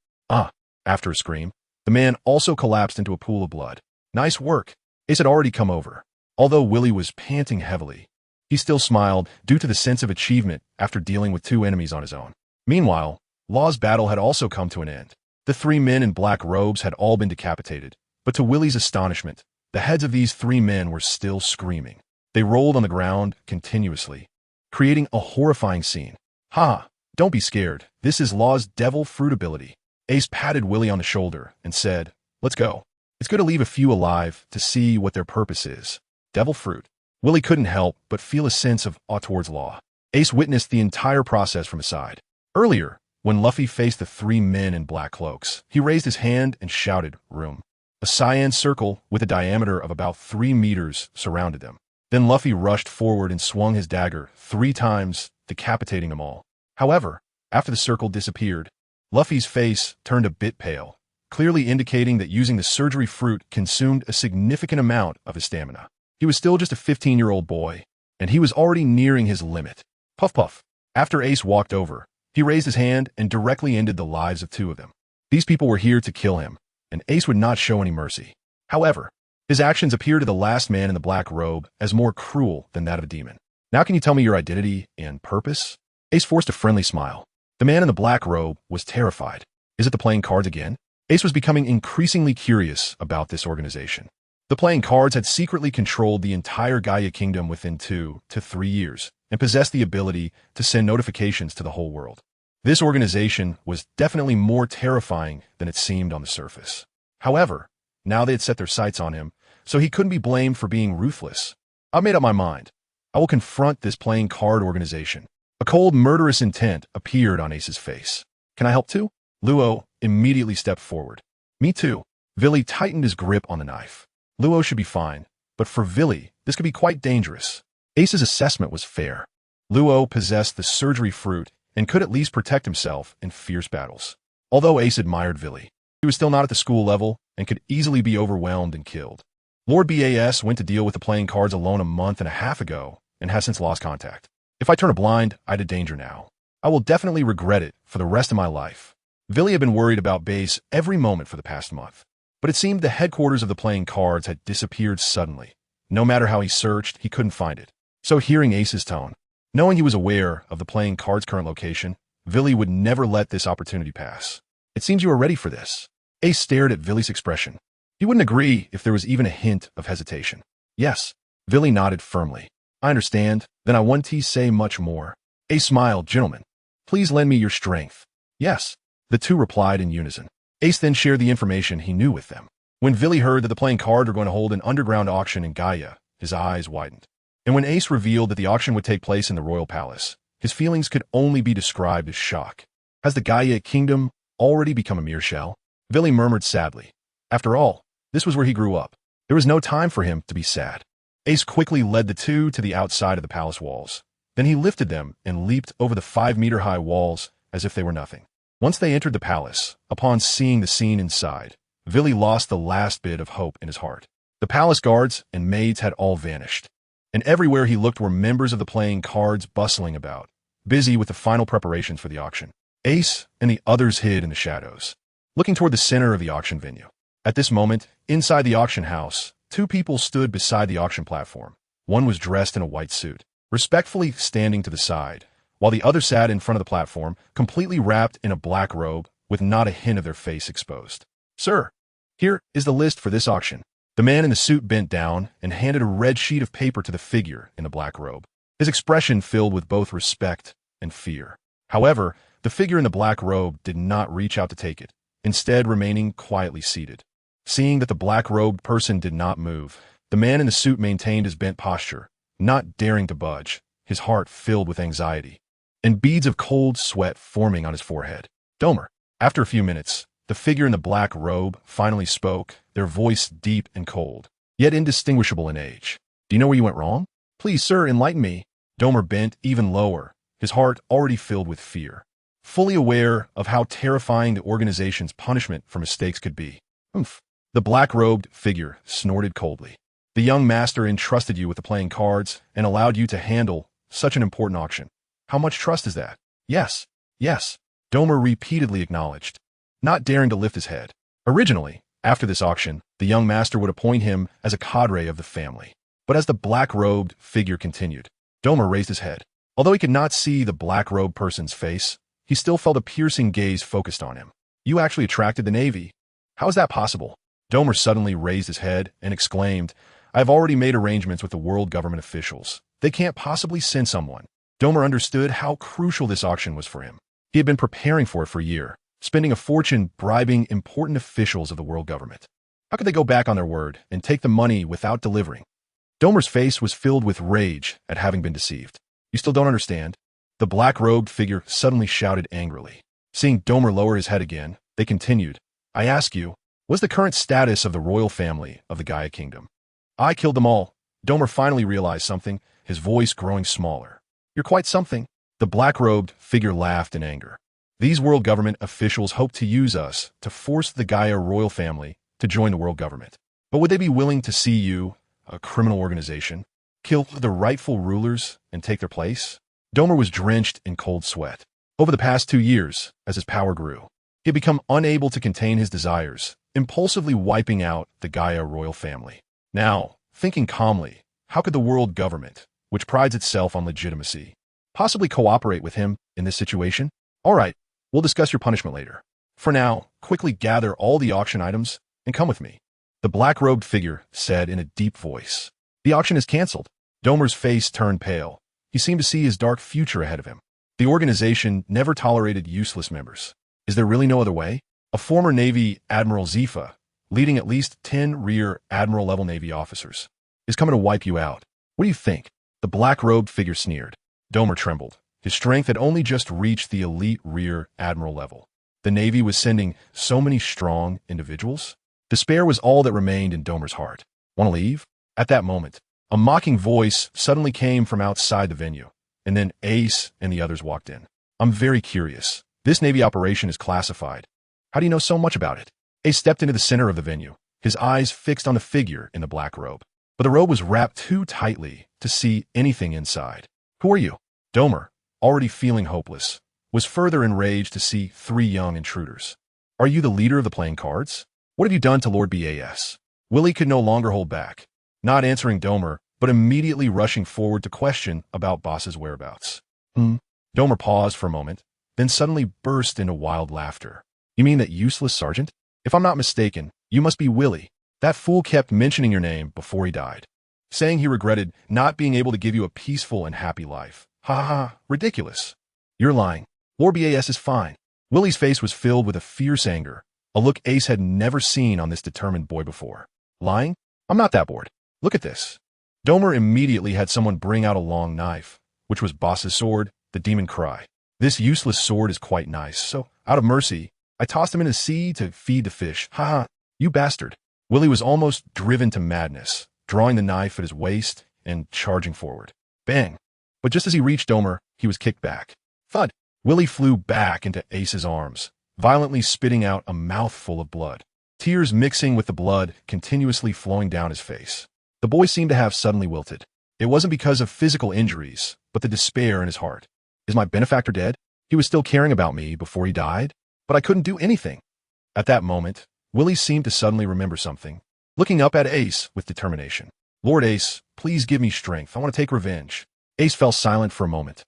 S1: After a scream, the man also collapsed into a pool of blood. Nice work. Ace had already come over. Although Willie was panting heavily, he still smiled due to the sense of achievement after dealing with 2 enemies on his own. Meanwhile, Law's battle had also come to an end. The 3 men in black robes had all been decapitated, but to Willie's astonishment, the heads of these 3 men were still screaming. They rolled on the ground continuously, creating a horrifying scene. "Ha! Don't be scared. This is Law's devil fruit ability." Ace patted Willie on the shoulder and said, "Let's go. It's good to leave a few alive to see what their purpose is." Devil fruit. Willie couldn't help but feel a sense of awe towards Law. Ace witnessed the entire process from his side. Earlier, when Luffy faced the 3 men in black cloaks, he raised his hand and shouted, "Room." A cyan circle with a diameter of about 3 meters surrounded them. Then Luffy rushed forward and swung his dagger 3 times, decapitating them all. However, after the circle disappeared, Luffy's face turned a bit pale, clearly indicating that using the surgery fruit consumed a significant amount of his stamina. He was still just a 15-year-old boy, and he was already nearing his limit. Puff puff. After Ace walked over, he raised his hand and directly ended the lives of 2 of them. These people were here to kill him, and Ace would not show any mercy. However, his actions appear to the last man in the black robe as more cruel than that of a demon. "Now can you tell me your identity and purpose?" Ace forced a friendly smile. The man in the black robe was terrified. Is it the playing cards again? Ace was becoming increasingly curious about this organization. The playing cards had secretly controlled the entire Gaia Kingdom within 2 to 3 years and possessed the ability to send notifications to the whole world. This organization was definitely more terrifying than it seemed on the surface. However, now they had set their sights on him, so he couldn't be blamed for being ruthless. "I've made up my mind. I will confront this playing card organization." A cold, murderous intent appeared on Ace's face. "Can I help too?" Luo immediately stepped forward. "Me too." Villy tightened his grip on the knife. Luo should be fine, but for Villy, this could be quite dangerous. Ace's assessment was fair. Luo possessed the surgery fruit and could at least protect himself in fierce battles. Although Ace admired Villy, he was still not at the school level and could easily be overwhelmed and killed. Lord Bas went to deal with the playing cards alone a month and a half ago and has since lost contact. If I turn a blind eye to danger now, I will definitely regret it for the rest of my life. Villy had been worried about Base every moment for the past month, but it seemed the headquarters of the playing cards had disappeared suddenly. No matter how he searched, he couldn't find it. So hearing Ace's tone, knowing he was aware of the playing cards' current location, Villy would never let this opportunity pass. "It seems you are ready for this." Ace stared at Villy's expression. He wouldn't agree if there was even a hint of hesitation. "Yes." Villy nodded firmly. "I understand. Then I want to say much more." Ace smiled. "Gentlemen, please lend me your strength." "Yes." The 2 replied in unison. Ace then shared the information he knew with them. When Villy heard that the playing cards were going to hold an underground auction in Gaia, his eyes widened. And when Ace revealed that the auction would take place in the royal palace, his feelings could only be described as shock. Has the Gaia Kingdom already become a mere shell? Villy murmured sadly. After all, this was where he grew up. There was no time for him to be sad. Ace quickly led the 2 to the outside of the palace walls. Then he lifted them and leaped over the 5-meter-high walls as if they were nothing. Once they entered the palace, upon seeing the scene inside, Villy lost the last bit of hope in his heart. The palace guards and maids had all vanished, and everywhere he looked were members of the playing cards bustling about, busy with the final preparations for the auction. Ace and the others hid in the shadows, looking toward the center of the auction venue. At this moment, inside the auction house, 2 people stood beside the auction platform. One was dressed in a white suit, respectfully standing to the side, while the other sat in front of the platform, completely wrapped in a black robe with not a hint of their face exposed. "Sir, here is the list for this auction." The man in the suit bent down and handed a red sheet of paper to the figure in the black robe, his expression filled with both respect and fear. However, the figure in the black robe did not reach out to take it, instead remaining quietly seated. Seeing that the black-robed person did not move, the man in the suit maintained his bent posture, not daring to budge, his heart filled with anxiety, and beads of cold sweat forming on his forehead. "Domer." After a few minutes, the figure in the black robe finally spoke, their voice deep and cold, yet indistinguishable in age. "Do you know where you went wrong? Please, sir, enlighten me." Domer bent even lower, his heart already filled with fear, fully aware of how terrifying the organization's punishment for mistakes could be. "Oomph." The black-robed figure snorted coldly. "The young master entrusted you with the playing cards and allowed you to handle such an important auction. How much trust is that?" "Yes, yes," Domer repeatedly acknowledged, not daring to lift his head. Originally, after this auction, the young master would appoint him as a cadre of the family. But as the black-robed figure continued, Domer raised his head. Although he could not see the black-robed person's face, he still felt a piercing gaze focused on him. You actually attracted the Navy. How is that possible? Domer suddenly raised his head and exclaimed, I have already made arrangements with the world government officials. They can't possibly send someone. Domer understood how crucial this auction was for him. He had been preparing for it for a year, spending a fortune bribing important officials of the world government. How could they go back on their word and take the money without delivering? Domer's face was filled with rage at having been deceived. You still don't understand? The black-robed figure suddenly shouted angrily. Seeing Domer lower his head again, they continued, I ask you, what's the current status of the royal family of the Gaia Kingdom? I killed them all. Domer finally realized something, his voice growing smaller. You're quite something. The black-robed figure laughed in anger. These world government officials hope to use us to force the Gaia royal family to join the world government. But would they be willing to see you, a criminal organization, kill the rightful rulers and take their place? Domer was drenched in cold sweat. Over the past 2 years, as his power grew, he had become unable to contain his desires, impulsively wiping out the Gaia royal family. Now, thinking calmly, how could the world government, which prides itself on legitimacy, possibly cooperate with him in this situation? All right, we'll discuss your punishment later. For now, quickly gather all the auction items and come with me. The black-robed figure said in a deep voice. The auction is canceled. Domer's face turned pale. He seemed to see his dark future ahead of him. The organization never tolerated useless members. Is there really no other way? A former Navy Admiral Zifa, leading at least 10 rear Admiral-level Navy officers, is coming to wipe you out. What do you think? The black-robed figure sneered. Domer trembled. His strength had only just reached the elite rear Admiral level. The Navy was sending so many strong individuals. Despair was all that remained in Domer's heart. Want to leave? At that moment, a mocking voice suddenly came from outside the venue, and then Ace and the others walked in. I'm very curious. This Navy operation is classified. How do you know so much about it? Ace stepped into the center of the venue, his eyes fixed on the figure in the black robe. But the robe was wrapped too tightly to see anything inside. Who are you? Domer, already feeling hopeless, was further enraged to see 3 young intruders. Are you the leader of the playing cards? What have you done to Lord BAS? Willie could no longer hold back, not answering Domer, but immediately rushing forward to question about Boss's whereabouts. Domer paused for a moment, then suddenly burst into wild laughter. You mean that useless sergeant? If I'm not mistaken, you must be Willie. That fool kept mentioning your name before he died, saying he regretted not being able to give you a peaceful and happy life. Ha ha ha, ridiculous. You're lying. Lord BAS is fine. Willie's face was filled with a fierce anger, a look Ace had never seen on this determined boy before. Lying? I'm not that bored. Look at this. Domer immediately had someone bring out a long knife, which was Boss's sword, the Demon Cry. This useless sword is quite nice, so, out of mercy, I tossed him in the sea to feed the fish. Ha ha, you bastard. Willie was almost driven to madness, drawing the knife at his waist and charging forward. Bang! But just as he reached Domer, he was kicked back. Thud! Willie flew back into Ace's arms, violently spitting out a mouthful of blood, tears mixing with the blood continuously flowing down his face. The boy seemed to have suddenly wilted. It wasn't because of physical injuries, but the despair in his heart. Is my benefactor dead? He was still caring about me before he died, but I couldn't do anything. At that moment, Willie seemed to suddenly remember something, looking up at Ace with determination. Lord Ace, please give me strength. I want to take revenge. Ace fell silent for a moment,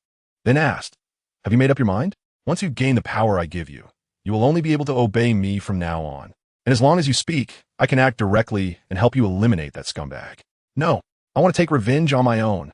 S1: then asked, have you made up your mind? Once you gain the power I give you, you will only be able to obey me from now on. And as long as you speak, I can act directly and help you eliminate that scumbag. No, I want to take revenge on my own.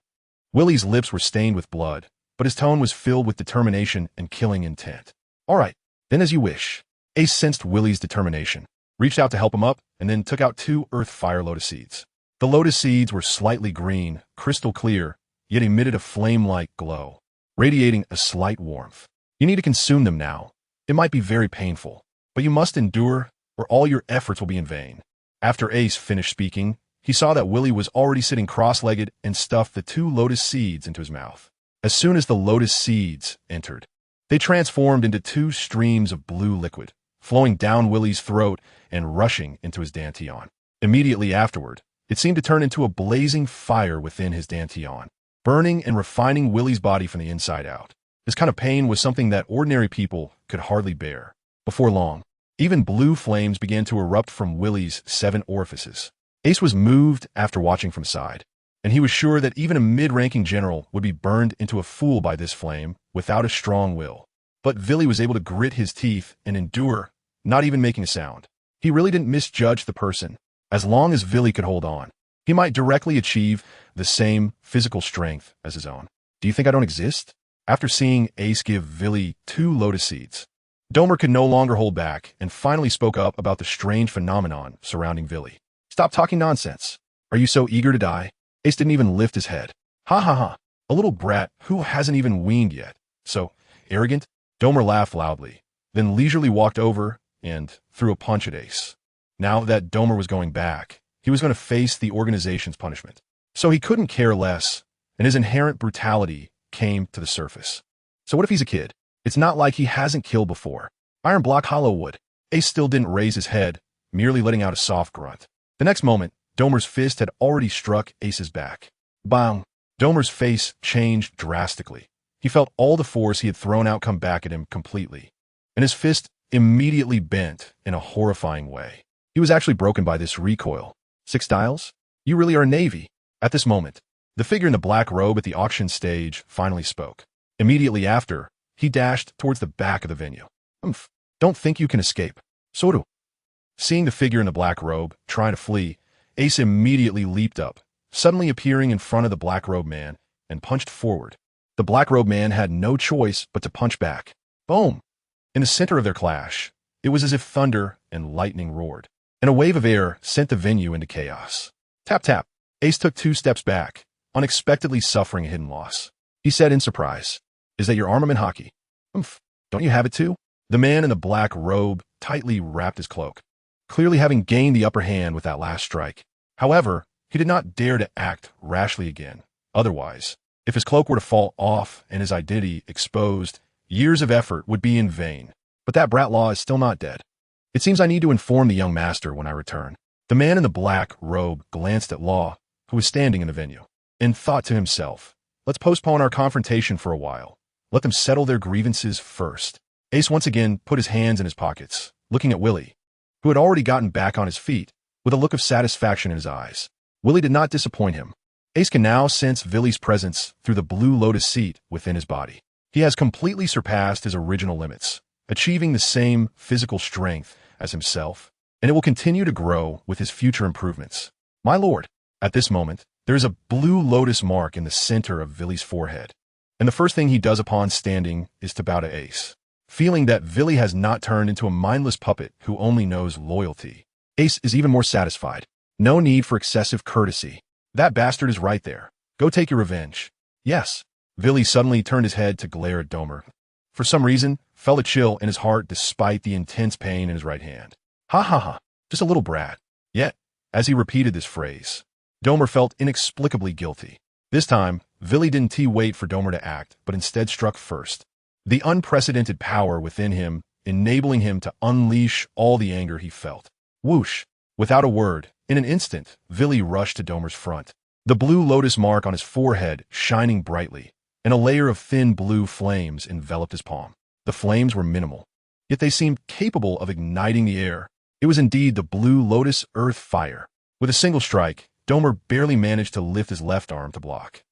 S1: Willie's lips were stained with blood, but his tone was filled with determination and killing intent. All right, then as you wish. Ace sensed Willie's determination, reached out to help him up, and then took out 2 earth fire lotus seeds. The lotus seeds were slightly green, crystal clear, yet emitted a flame-like glow, radiating a slight warmth. You need to consume them now. It might be very painful, but you must endure, or all your efforts will be in vain. After Ace finished speaking, he saw that Willie was already sitting cross-legged and stuffed the 2 lotus seeds into his mouth. As soon as the lotus seeds entered, they transformed into 2 streams of blue liquid, flowing down Willie's throat and rushing into his dantian. Immediately afterward, it seemed to turn into a blazing fire within his dantian, burning and refining Willie's body from the inside out. This kind of pain was something that ordinary people could hardly bear. Before long, even blue flames began to erupt from Willie's 7 orifices. Ace was moved after watching from side, and he was sure that even a mid-ranking general would be burned into a fool by this flame without a strong will. But Willie was able to grit his teeth and endure, not even making a sound. He really didn't misjudge the person. As long as Vili could hold on, he might directly achieve the same physical strength as his own. Do you think I don't exist? After seeing Ace give Vili 2 lotus seeds, Domer could no longer hold back and finally spoke up about the strange phenomenon surrounding Vili. Stop talking nonsense. Are you so eager to die? Ace didn't even lift his head. Ha ha ha. A little brat who hasn't even weaned yet. So arrogant? Domer laughed loudly, then leisurely walked over and threw a punch at Ace. Now that Domer was going back, he was going to face the organization's punishment. So he couldn't care less, and his inherent brutality came to the surface. So what if he's a kid? It's not like he hasn't killed before. Iron block hollow wood. Ace still didn't raise his head, merely letting out a soft grunt. The next moment, Domer's fist had already struck Ace's back. Bang! Domer's face changed drastically. He felt all the force he had thrown out come back at him completely, and his fist immediately bent in a horrifying way. He was actually broken by this recoil. 6 dials? You really are a navy. At this moment, the figure in the black robe at the auction stage finally spoke. Immediately after, he dashed towards the back of the venue. Don't think you can escape. Soru. Seeing the figure in the black robe trying to flee, Ace immediately leaped up, suddenly appearing in front of the black robe man, and punched forward. The black robe man had no choice but to punch back. Boom! In the center of their clash, it was as if thunder and lightning roared, and a wave of air sent the venue into chaos. Tap tap. Ace took 2 steps back, unexpectedly suffering a hidden loss. He said in surprise, "Is that your armament hockey?" Don't you have it too? The man in the black robe tightly wrapped his cloak, clearly having gained the upper hand with that last strike. However, he did not dare to act rashly again. Otherwise, if his cloak were to fall off and his identity exposed, years of effort would be in vain. But that brat law is still not dead. It seems I need to inform the young master when I return. The man in the black robe glanced at Law, who was standing in the venue, and thought to himself, let's postpone our confrontation for a while. Let them settle their grievances first. Ace once again put his hands in his pockets, looking at Willie, who had already gotten back on his feet, with a look of satisfaction in his eyes. Willie did not disappoint him. Ace can now sense Vili's presence through the blue lotus seat within his body. He has completely surpassed his original limits, achieving the same physical strength as himself, and it will continue to grow with his future improvements. My lord, at this moment, there is a blue lotus mark in the center of Vili's forehead, and the first thing he does upon standing is to bow to Ace. Feeling that Vili has not turned into a mindless puppet who only knows loyalty, Ace is even more satisfied. No need for excessive courtesy. That bastard is right there. Go take your revenge. Yes. Vili suddenly turned his head to glare at Domer. For some reason, felt a chill in his heart despite the intense pain in his right hand. Ha ha ha, just a little brat. Yet, as he repeated this phrase, Domer felt inexplicably guilty. This time, Vili didn't wait for Domer to act, but instead struck first. The unprecedented power within him, enabling him to unleash all the anger he felt. Whoosh! Without a word, in an instant, Vili rushed to Domer's front, the blue lotus mark on his forehead shining brightly, and a layer of thin blue flames enveloped his palm. The flames were minimal, yet they seemed capable of igniting the air. It was indeed the blue lotus earth fire. With a single strike, Domer barely managed to lift his left arm to block.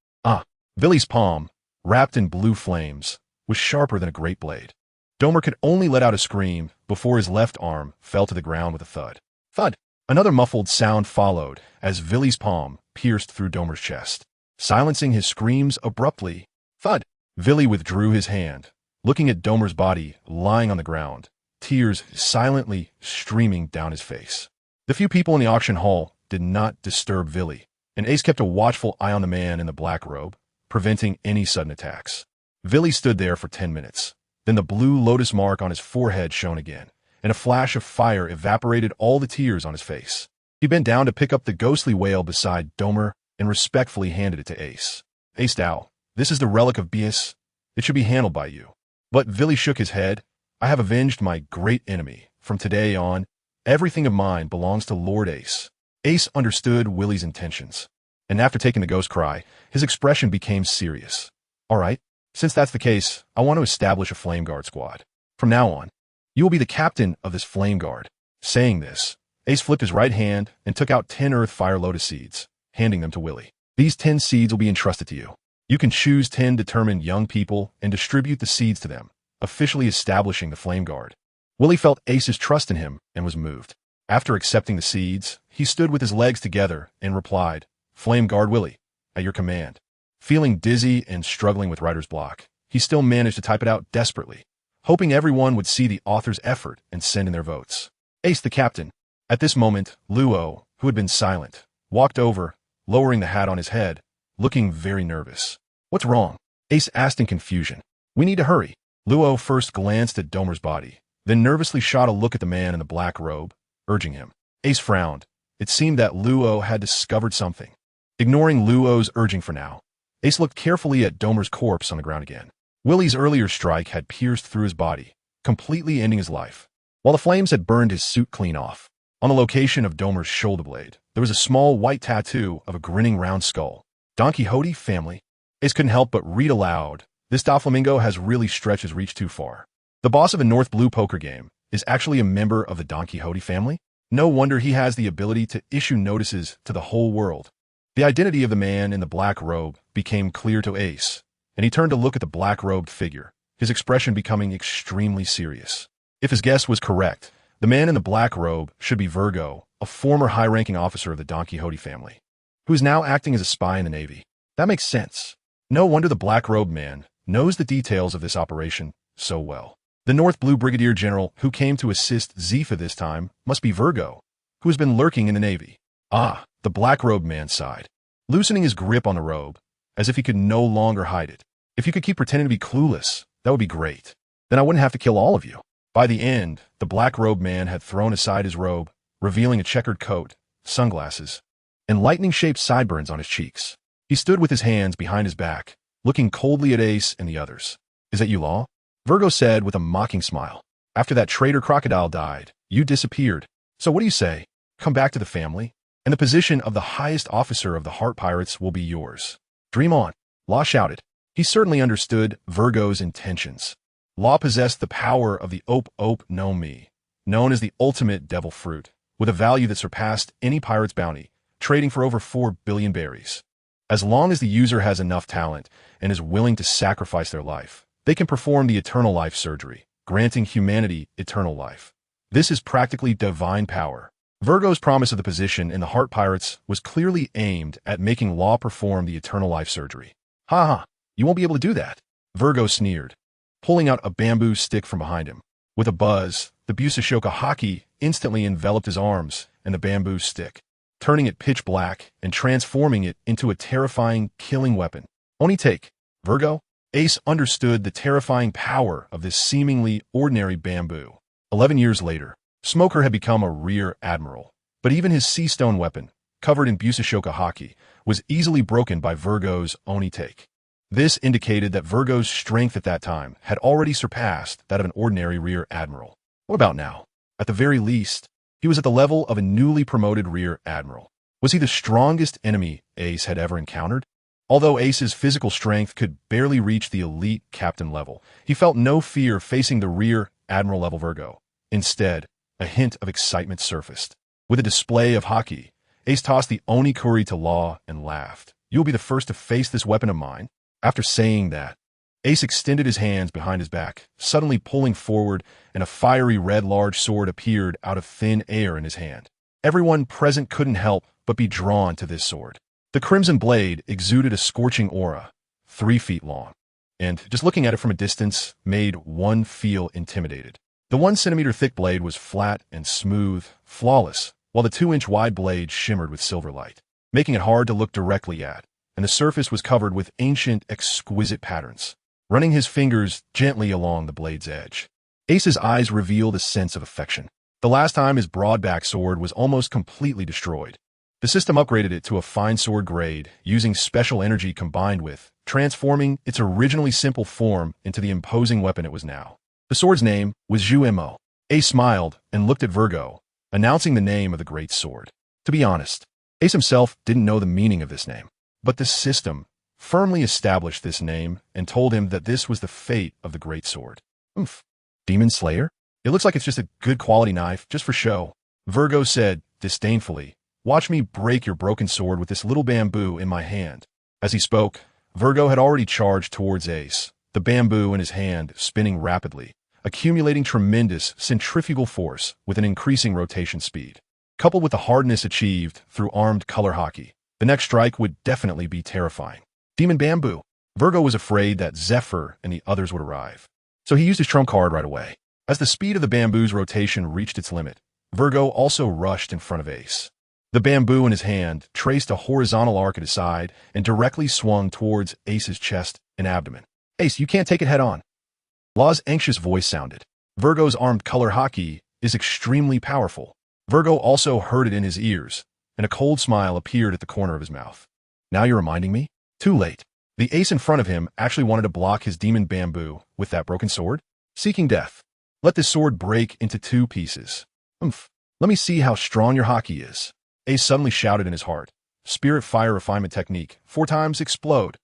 S1: Vili's palm, wrapped in blue flames, was sharper than a great blade. Domer could only let out a scream before his left arm fell to the ground with a thud. Thud! Another muffled sound followed as Vili's palm pierced through Domer's chest, silencing his screams abruptly. Thud! Vili withdrew his hand, looking at Domer's body lying on the ground, tears silently streaming down his face. The few people in the auction hall did not disturb Vili, and Ace kept a watchful eye on the man in the black robe, preventing any sudden attacks. Vili stood there for 10 minutes. Then the blue lotus mark on his forehead shone again, and a flash of fire evaporated all the tears on his face. He bent down to pick up the ghostly whale beside Domer and respectfully handed it to Ace. Ace Dow, this is the relic of Bias. It should be handled by you. But Vili shook his head. I have avenged my great enemy. From today on, everything of mine belongs to Lord Ace. Ace understood Willie's intentions, and after taking the ghost cry, his expression became serious. All right, since that's the case, I want to establish a Flame Guard squad. From now on, you will be the captain of this Flame Guard. Saying this, Ace flipped his right hand and took out 10 Earth Fire Lotus seeds, handing them to Willie. These 10 seeds will be entrusted to you. You can choose 10 determined young people and distribute the seeds to them, officially establishing the Flame Guard. Willie felt Ace's trust in him and was moved. After accepting the seeds, he stood with his legs together and replied, "Flame Guard Willie, at your command." Feeling dizzy and struggling with writer's block, he still managed to type it out desperately, hoping everyone would see the author's effort and send in their votes. Ace the captain. At this moment, Luo, who had been silent, walked over, lowering the hat on his head, looking very nervous. "What's wrong?" Ace asked in confusion. "We need to hurry." Luo first glanced at Domer's body, then nervously shot a look at the man in the black robe, urging him. Ace frowned. It seemed that Luo had discovered something. Ignoring Luo's urging for now, Ace looked carefully at Domer's corpse on the ground again. Willie's earlier strike had pierced through his body, completely ending his life, while the flames had burned his suit clean off. On the location of Domer's shoulder blade, there was a small white tattoo of a grinning round skull. Don Quixote family. Ace couldn't help but read aloud. This Doflamingo has really stretched his reach too far. The boss of a North Blue poker game is actually a member of the Don Quixote family? No wonder he has the ability to issue notices to the whole world. The identity of the man in the black robe became clear to Ace, and he turned to look at the black-robed figure, his expression becoming extremely serious. If his guess was correct, the man in the black robe should be Virgo, a former high-ranking officer of the Don Quixote family, who is now acting as a spy in the Navy. That makes sense. No wonder the black-robed man knows the details of this operation so well. The North Blue Brigadier General who came to assist Zifa this time must be Virgo, who has been lurking in the Navy. Ah, the black-robed man sighed, loosening his grip on the robe, as if he could no longer hide it. If you could keep pretending to be clueless, that would be great. Then I wouldn't have to kill all of you. By the end, the black-robed man had thrown aside his robe, revealing a checkered coat, sunglasses, and lightning-shaped sideburns on his cheeks. He stood with his hands behind his back, looking coldly at Ace and the others. "Is that you, Law?" Virgo said with a mocking smile. "After that traitor crocodile died, you disappeared. So what do you say? Come back to the family, and the position of the highest officer of the Heart Pirates will be yours. Dream on." Law shouted. He certainly understood Virgo's intentions. Law possessed the power of the Ope Ope no Mi, known as the ultimate devil fruit, with a value that surpassed any pirate's bounty, trading for over 4 billion berries. As long as the user has enough talent and is willing to sacrifice their life, they can perform the eternal life surgery, granting humanity eternal life. This is practically divine power. Virgo's promise of the position in the Heart Pirates was clearly aimed at making Law perform the eternal life surgery. "Ha ha, you won't be able to do that," Virgo sneered, pulling out a bamboo stick from behind him. With a buzz, the Busashoka Haki instantly enveloped his arms and the bamboo stick, turning it pitch black and transforming it into a terrifying, killing weapon. "Only take, Virgo." Ace understood the terrifying power of this seemingly ordinary bamboo. 11 years later, Smoker had become a rear admiral, but even his sea stone weapon, covered in Busashoka Haki, was easily broken by Virgo's Oni take. This indicated that Virgo's strength at that time had already surpassed that of an ordinary rear admiral. What about now? At the very least, he was at the level of a newly promoted rear admiral. Was he the strongest enemy Ace had ever encountered? Although Ace's physical strength could barely reach the elite captain level, he felt no fear facing the rear admiral level Virgo. Instead, a hint of excitement surfaced. With a display of Haki, Ace tossed the Oni-Kuri to Law and laughed. "You will be the first to face this weapon of mine." After saying that, Ace extended his hands behind his back, suddenly pulling forward, and a fiery red large sword appeared out of thin air in his hand. Everyone present couldn't help but be drawn to this sword. The crimson blade exuded a scorching aura, 3 feet long, and just looking at it from a distance made one feel intimidated. The 1 centimeter thick blade was flat and smooth, flawless, while the 2-inch wide blade shimmered with silver light, making it hard to look directly at, and the surface was covered with ancient, exquisite patterns. Running his fingers gently along the blade's edge, Ace's eyes revealed a sense of affection. The last time his broadback sword was almost completely destroyed. The system upgraded it to a fine sword grade, using special energy combined with, transforming its originally simple form into the imposing weapon it was now. The sword's name was Zhu-Mo. Ace smiled and looked at Virgo, announcing the name of the great sword. To be honest, Ace himself didn't know the meaning of this name, but the system firmly established this name and told him that this was the fate of the great sword. "Oomph. Demon Slayer? It looks like it's just a good quality knife, just for show," Virgo said disdainfully. "Watch me break your broken sword with this little bamboo in my hand." As he spoke, Virgo had already charged towards Ace, the bamboo in his hand spinning rapidly, accumulating tremendous centrifugal force with an increasing rotation speed. Coupled with the hardness achieved through armed color hockey, the next strike would definitely be terrifying. Demon Bamboo. Virgo was afraid that Zephyr and the others would arrive, so he used his trump card right away. As the speed of the bamboo's rotation reached its limit, Virgo also rushed in front of Ace. The bamboo in his hand traced a horizontal arc at his side and directly swung towards Ace's chest and abdomen. "Ace, you can't take it head-on." Law's anxious voice sounded. Virgo's armed color hockey is extremely powerful. Virgo also heard it in his ears, and a cold smile appeared at the corner of his mouth. "Now you're reminding me?" Too late. The ace in front of him actually wanted to block his demon bamboo with that broken sword. Seeking death. Let this sword break into 2 pieces. Let me see how strong your hockey is. Ace suddenly shouted in his heart. Spirit fire refinement technique. 4 times explode.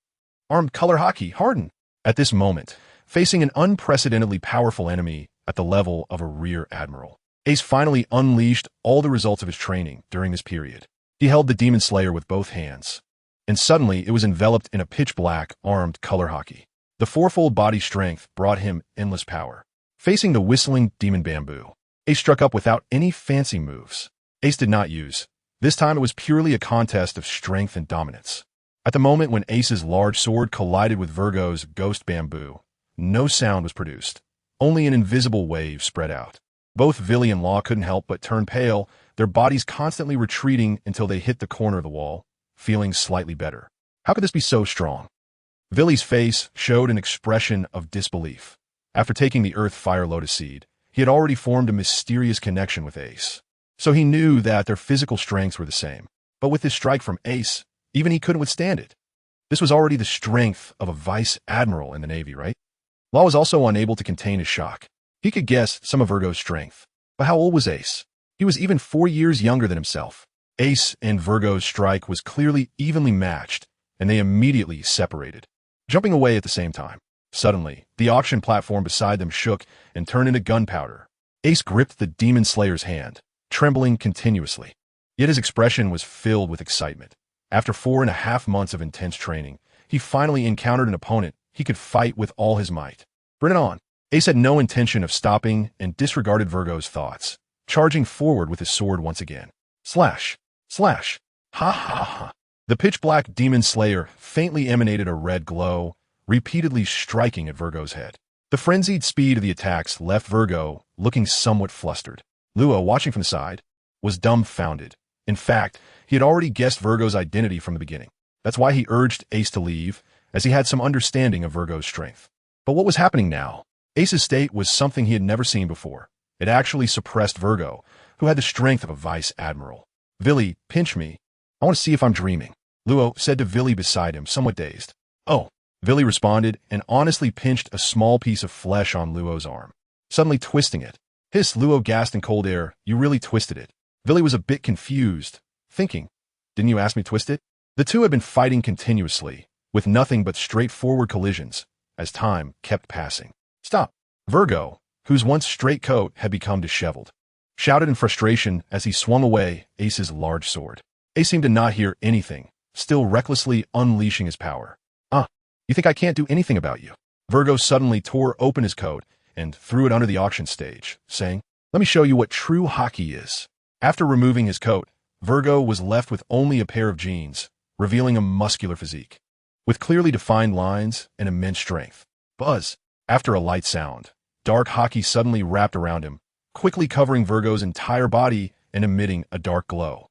S1: Armed color hockey. Harden. At this moment, facing an unprecedentedly powerful enemy at the level of a rear admiral, Ace finally unleashed all the results of his training during this period. He held the Demon Slayer with both hands, and suddenly it was enveloped in a pitch-black, armed color hockey. The 4-fold body strength brought him endless power. Facing the whistling Demon Bamboo, Ace struck up without any fancy moves. Ace did not use. This time it was purely a contest of strength and dominance. At the moment when Ace's large sword collided with Virgo's ghost bamboo, no sound was produced. Only an invisible wave spread out. Both Villy and Law couldn't help but turn pale, their bodies constantly retreating until they hit the corner of the wall, feeling slightly better. How could this be so strong? Villy's face showed an expression of disbelief. After taking the Earth Fire Lotus Seed, he had already formed a mysterious connection with Ace. So he knew that their physical strengths were the same. But with this strike from Ace, even he couldn't withstand it. This was already the strength of a vice admiral in the Navy, right? Law was also unable to contain his shock. He could guess some of Virgo's strength. But how old was Ace? He was even 4 years younger than himself. Ace and Virgo's strike was clearly evenly matched, and they immediately separated, jumping away at the same time. Suddenly, the auction platform beside them shook and turned into gunpowder. Ace gripped the Demon Slayer's hand, trembling continuously. Yet his expression was filled with excitement. After 4.5 months of intense training, he finally encountered an opponent he could fight with all his might. Bring it on. Ace had no intention of stopping and disregarded Virgo's thoughts, charging forward with his sword once again. Slash! Slash! Ha ha ha! The pitch-black Demon Slayer faintly emanated a red glow, repeatedly striking at Virgo's head. The frenzied speed of the attacks left Virgo looking somewhat flustered. Lua, watching from the side, was dumbfounded. In fact, he had already guessed Virgo's identity from the beginning. That's why he urged Ace to leave, as he had some understanding of Virgo's strength. But what was happening now? Ace's state was something he had never seen before. It actually suppressed Virgo, who had the strength of a vice admiral. Villy, pinch me. I want to see if I'm dreaming, Luo said to Villy beside him, somewhat dazed. Oh, Villy responded and honestly pinched a small piece of flesh on Luo's arm, suddenly twisting it. Hiss, Luo gasped in cold air. You really twisted it. Villy was a bit confused, thinking, didn't you ask me to twist it? The two had been fighting continuously, with nothing but straightforward collisions, as time kept passing. Stop! Virgo, whose once straight coat had become disheveled, shouted in frustration as he swung away Ace's large sword. Ace seemed to not hear anything, still recklessly unleashing his power. You think I can't do anything about you? Virgo suddenly tore open his coat and threw it under the auction stage, saying, let me show you what true hockey is. After removing his coat, Virgo was left with only a pair of jeans, revealing a muscular physique, with clearly defined lines and immense strength. Buzz! After a light sound, dark hockey suddenly wrapped around him, quickly covering Virgo's entire body and emitting a dark glow.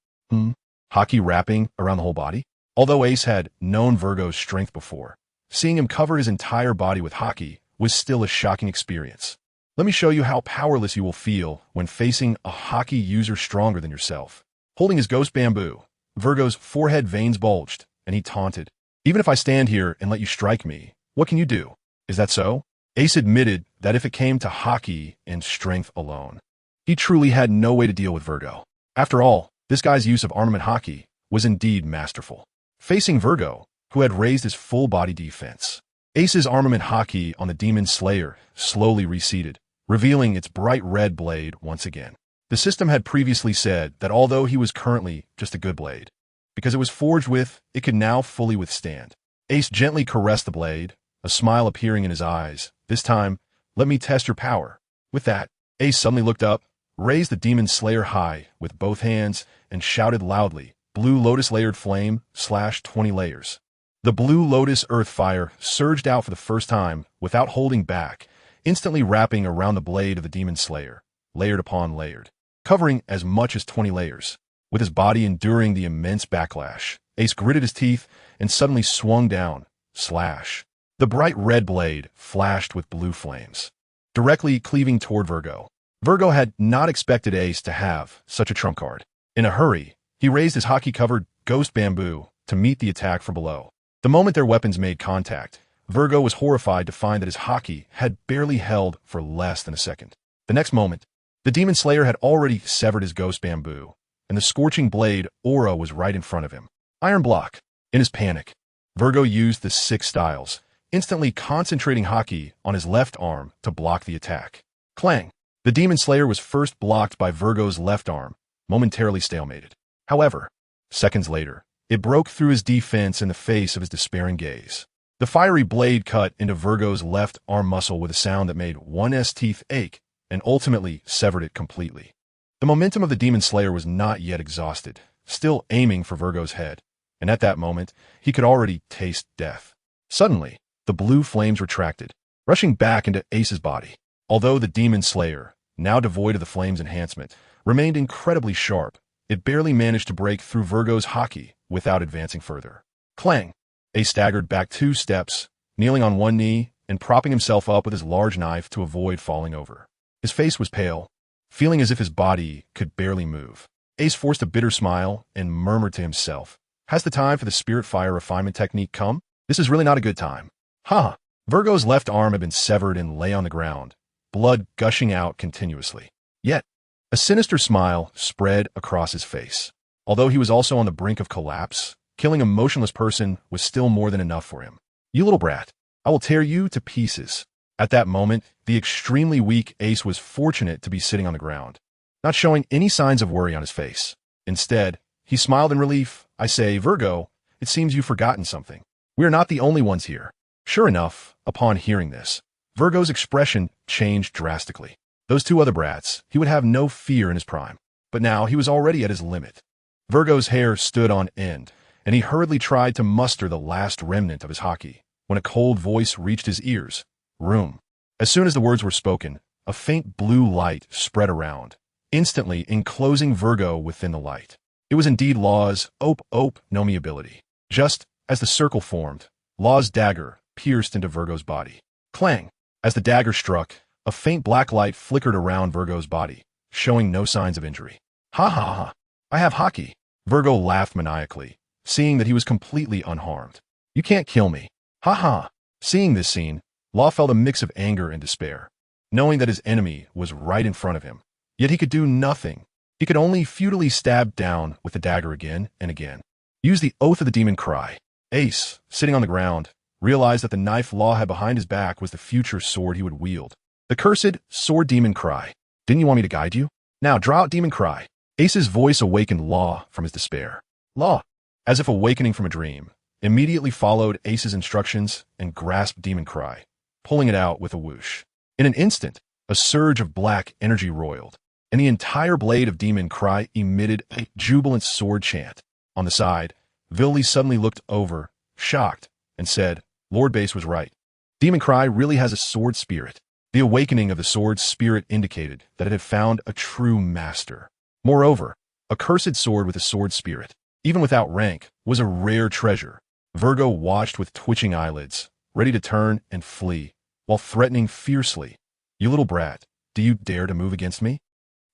S1: Hockey wrapping around the whole body? Although Ace had known Virgo's strength before, seeing him cover his entire body with hockey was still a shocking experience. Let me show you how powerless you will feel when facing a hockey user stronger than yourself. Holding his ghost bamboo, Virgo's forehead veins bulged, and he taunted. Even if I stand here and let you strike me, what can you do? Is that so? Ace admitted that if it came to hockey and strength alone, he truly had no way to deal with Virgo. After all, this guy's use of armament hockey was indeed masterful. Facing Virgo, who had raised his full body defense, Ace's armament hockey on the Demon Slayer slowly receded, revealing its bright red blade once again. The system had previously said that although he was currently just a good blade, because it was forged with, it could now fully withstand. Ace gently caressed the blade, a smile appearing in his eyes. This time, let me test your power. With that, Ace suddenly looked up, raised the Demon Slayer high with both hands, and shouted loudly, "Blue Lotus Layered Flame / 20 layers." The Blue Lotus Earth Fire surged out for the first time without holding back, instantly wrapping around the blade of the Demon Slayer, layered upon layered, covering as much as 20 layers. With his body enduring the immense backlash, Ace gritted his teeth and suddenly swung down, slash. The bright red blade flashed with blue flames, directly cleaving toward Virgo. Virgo had not expected Ace to have such a trump card. In a hurry, he raised his haki-covered ghost bamboo to meet the attack from below. The moment their weapons made contact, Virgo was horrified to find that his haki had barely held for less than a second. The next moment, the Demon Slayer had already severed his ghost bamboo, and the scorching blade aura was right in front of him. Iron block. In his panic, Virgo used the 6 styles, instantly concentrating haki on his left arm to block the attack. Clang! The Demon Slayer was first blocked by Virgo's left arm, momentarily stalemated. However, seconds later, it broke through his defense in the face of his despairing gaze. The fiery blade cut into Virgo's left arm muscle with a sound that made one's teeth ache and ultimately severed it completely. The momentum of the Demon Slayer was not yet exhausted, still aiming for Virgo's head, and at that moment, he could already taste death. Suddenly, the blue flames retracted, rushing back into Ace's body. Although the Demon Slayer, now devoid of the flame's enhancement, remained incredibly sharp, it barely managed to break through Virgo's haki without advancing further. Clang! Ace staggered back 2 steps, kneeling on one knee and propping himself up with his large knife to avoid falling over. His face was pale, feeling as if his body could barely move. Ace forced a bitter smile and murmured to himself, "Has the time for the Spirit Fire refinement technique come? This is really not a good time." Ha! Virgo's left arm had been severed and lay on the ground, blood gushing out continuously. Yet, a sinister smile spread across his face. Although he was also on the brink of collapse, killing a motionless person was still more than enough for him. "You little brat, I will tear you to pieces." At that moment, the extremely weak Ace was fortunate to be sitting on the ground, not showing any signs of worry on his face. Instead, he smiled in relief. "I say, Virgo, it seems you've forgotten something. We are not the only ones here." Sure enough, upon hearing this, Virgo's expression changed drastically. Those 2 other brats, he would have no fear in his prime. But now he was already at his limit. Virgo's hair stood on end, and he hurriedly tried to muster the last remnant of his haki, when a cold voice reached his ears. "Room." As soon as the words were spoken, a faint blue light spread around, instantly enclosing Virgo within the light. It was indeed Law's Ope no Mi ability. Just as the circle formed, Law's dagger pierced into Virgo's body. Clang! As the dagger struck, a faint black light flickered around Virgo's body, showing no signs of injury. "Ha ha ha! I have haki!" Virgo laughed maniacally, seeing that he was completely unharmed. "You can't kill me. Ha ha!" Seeing this scene, Law felt a mix of anger and despair, knowing that his enemy was right in front of him. Yet he could do nothing. He could only futilely stab down with the dagger again and again. Use the Oath of the Demon Cry. Ace, sitting on the ground, realized that the knife Law had behind his back was the future sword he would wield. The cursed Sword Demon Cry. "Didn't you want me to guide you? Now draw out Demon Cry." Ace's voice awakened Law from his despair. Law, as if awakening from a dream, immediately followed Ace's instructions and grasped Demon Cry, pulling it out with a whoosh. In an instant, a surge of black energy roiled, and the entire blade of Demon Cry emitted a jubilant sword chant. On the side, Villi suddenly looked over, shocked, and said, "Lord Base was right. Demon Cry really has a sword spirit." The awakening of the sword spirit indicated that it had found a true master. Moreover, a cursed sword with a sword spirit, even without rank, was a rare treasure. Virgo watched with twitching eyelids, ready to turn and flee, while threatening fiercely, "You little brat, do you dare to move against me?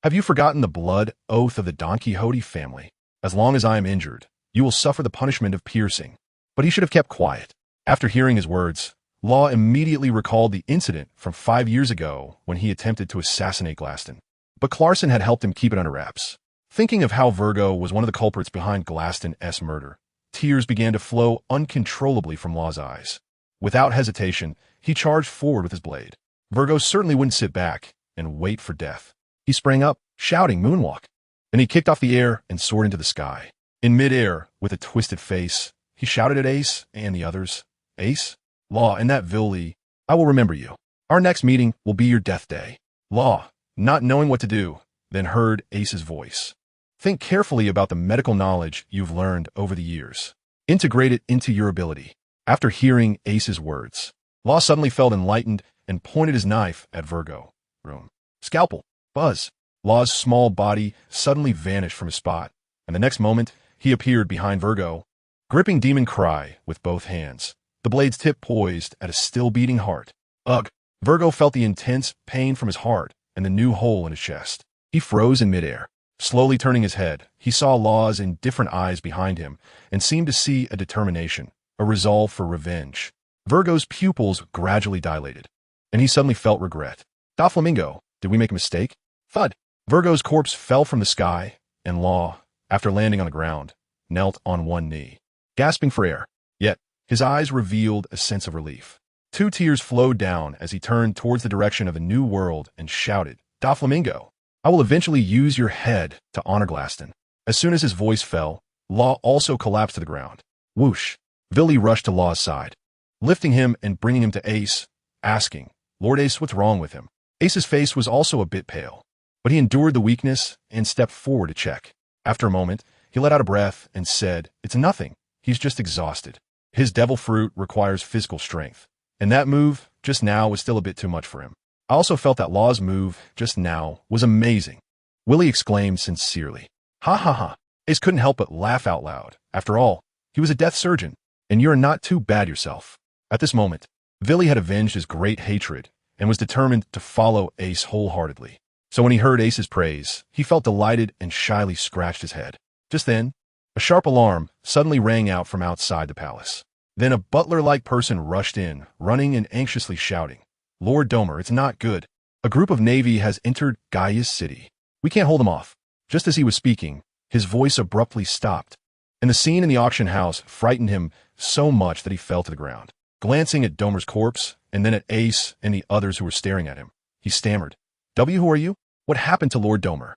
S1: Have you forgotten the blood oath of the Don Quixote family? As long as I am injured, you will suffer the punishment of piercing." But he should have kept quiet. After hearing his words, Law immediately recalled the incident from 5 years ago when he attempted to assassinate Glaston. But Clarson had helped him keep it under wraps. Thinking of how Virgo was one of the culprits behind Glaston's murder, tears began to flow uncontrollably from Law's eyes. Without hesitation, he charged forward with his blade. Virgo certainly wouldn't sit back and wait for death. He sprang up, shouting moonwalk. Then he kicked off the air and soared into the sky. In midair, with a twisted face, he shouted at Ace and the others, "Ace, Law, and that Villi, I will remember you. Our next meeting will be your death day." Law, not knowing what to do, then heard Ace's voice. Think carefully about the medical knowledge you've learned over the years. Integrate it into your ability. After hearing Ace's words, Law suddenly felt enlightened and pointed his knife at Virgo. Room. Scalpel. Buzz. Law's small body suddenly vanished from his spot, and the next moment, he appeared behind Virgo, gripping Demon Cry with both hands, the blade's tip poised at a still-beating heart. Ugh! Virgo felt the intense pain from his heart and the new hole in his chest. He froze in midair. Slowly turning his head, he saw Law's indifferent eyes behind him and seemed to see a determination, a resolve for revenge. Virgo's pupils gradually dilated, and he suddenly felt regret. Doflamingo, did we make a mistake? Thud! Virgo's corpse fell from the sky, and Law, after landing on the ground, knelt on one knee, gasping for air. Yet, his eyes revealed a sense of relief. 2 tears flowed down as he turned towards the direction of a new world and shouted, Doflamingo, I will eventually use your head to honor Glaston. As soon as his voice fell, Law also collapsed to the ground. Whoosh! Villy rushed to Law's side, lifting him and bringing him to Ace, asking, Lord Ace, what's wrong with him? Ace's face was also a bit pale, but he endured the weakness and stepped forward to check. After a moment, he let out a breath and said, It's nothing. He's just exhausted. His devil fruit requires physical strength, and that move just now was still a bit too much for him. I also felt that Law's move just now was amazing. Willy exclaimed sincerely. Ha ha ha. Ace couldn't help but laugh out loud. After all, he was a death surgeon, and you're not too bad yourself. At this moment, Villy had avenged his great hatred and was determined to follow Ace wholeheartedly. So when he heard Ace's praise, he felt delighted and shyly scratched his head. Just then, a sharp alarm suddenly rang out from outside the palace. Then a butler-like person rushed in, running and anxiously shouting, Lord Domer, it's not good. A group of Navy has entered Gaia's city. We can't hold them off. Just as he was speaking, his voice abruptly stopped, and the scene in the auction house frightened him so much that he fell to the ground. Glancing at Domer's corpse, and then at Ace and the others who were staring at him, he stammered, who are you? What happened to Lord Domer?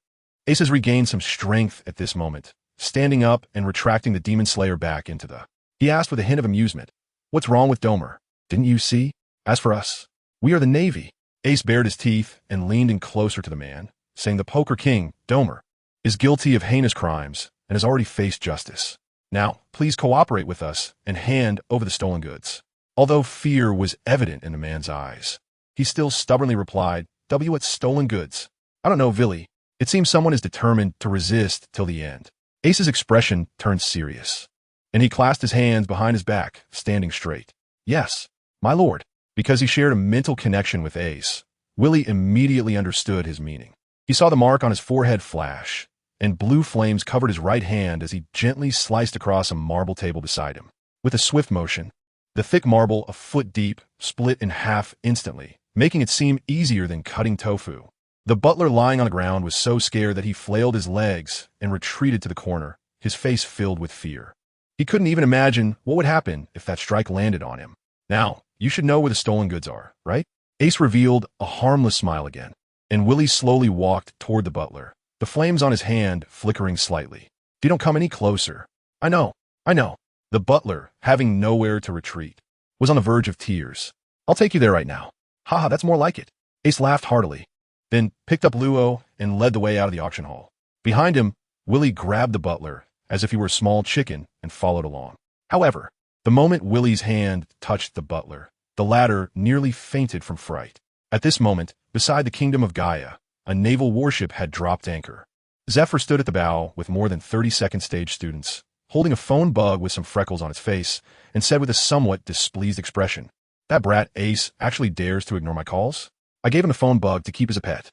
S1: Ace has regained some strength at this moment, standing up and retracting the Demon Slayer back into the... He asked with a hint of amusement, What's wrong with Domer? Didn't you see? As for us, we are the Navy. Ace bared his teeth and leaned in closer to the man, saying the Poker King, Domer, is guilty of heinous crimes and has already faced justice. Now, please cooperate with us and hand over the stolen goods. Although fear was evident in the man's eyes, he still stubbornly replied, What stolen goods? I don't know, Villy. It seems someone is determined to resist till the end. Ace's expression turned serious, and he clasped his hands behind his back, standing straight. Yes, my lord. Because he shared a mental connection with Ace, Willy immediately understood his meaning. He saw the mark on his forehead flash, and blue flames covered his right hand as he gently sliced across a marble table beside him. With a swift motion, the thick marble, a foot deep, split in half instantly, making it seem easier than cutting tofu. The butler lying on the ground was so scared that he flailed his legs and retreated to the corner, his face filled with fear. He couldn't even imagine what would happen if that strike landed on him. Now, you should know where the stolen goods are, right? Ace revealed a harmless smile again, and Willy slowly walked toward the butler, the flames on his hand flickering slightly. If you don't come any closer. I know. The butler, having nowhere to retreat, was on the verge of tears. I'll take you there right now. Haha, that's more like it. Ace laughed heartily, then picked up Luo and led the way out of the auction hall. Behind him, Willy grabbed the butler as if he were a small chicken and followed along. However, the moment Willy's hand touched the butler, the latter nearly fainted from fright. At this moment, beside the kingdom of Gaia, a naval warship had dropped anchor. Zephyr stood at the bow with more than 30 second stage students, holding a phone bug with some freckles on its face, and said with a somewhat displeased expression, That brat Ace actually dares to ignore my calls? I gave him the phone bug to keep as a pet.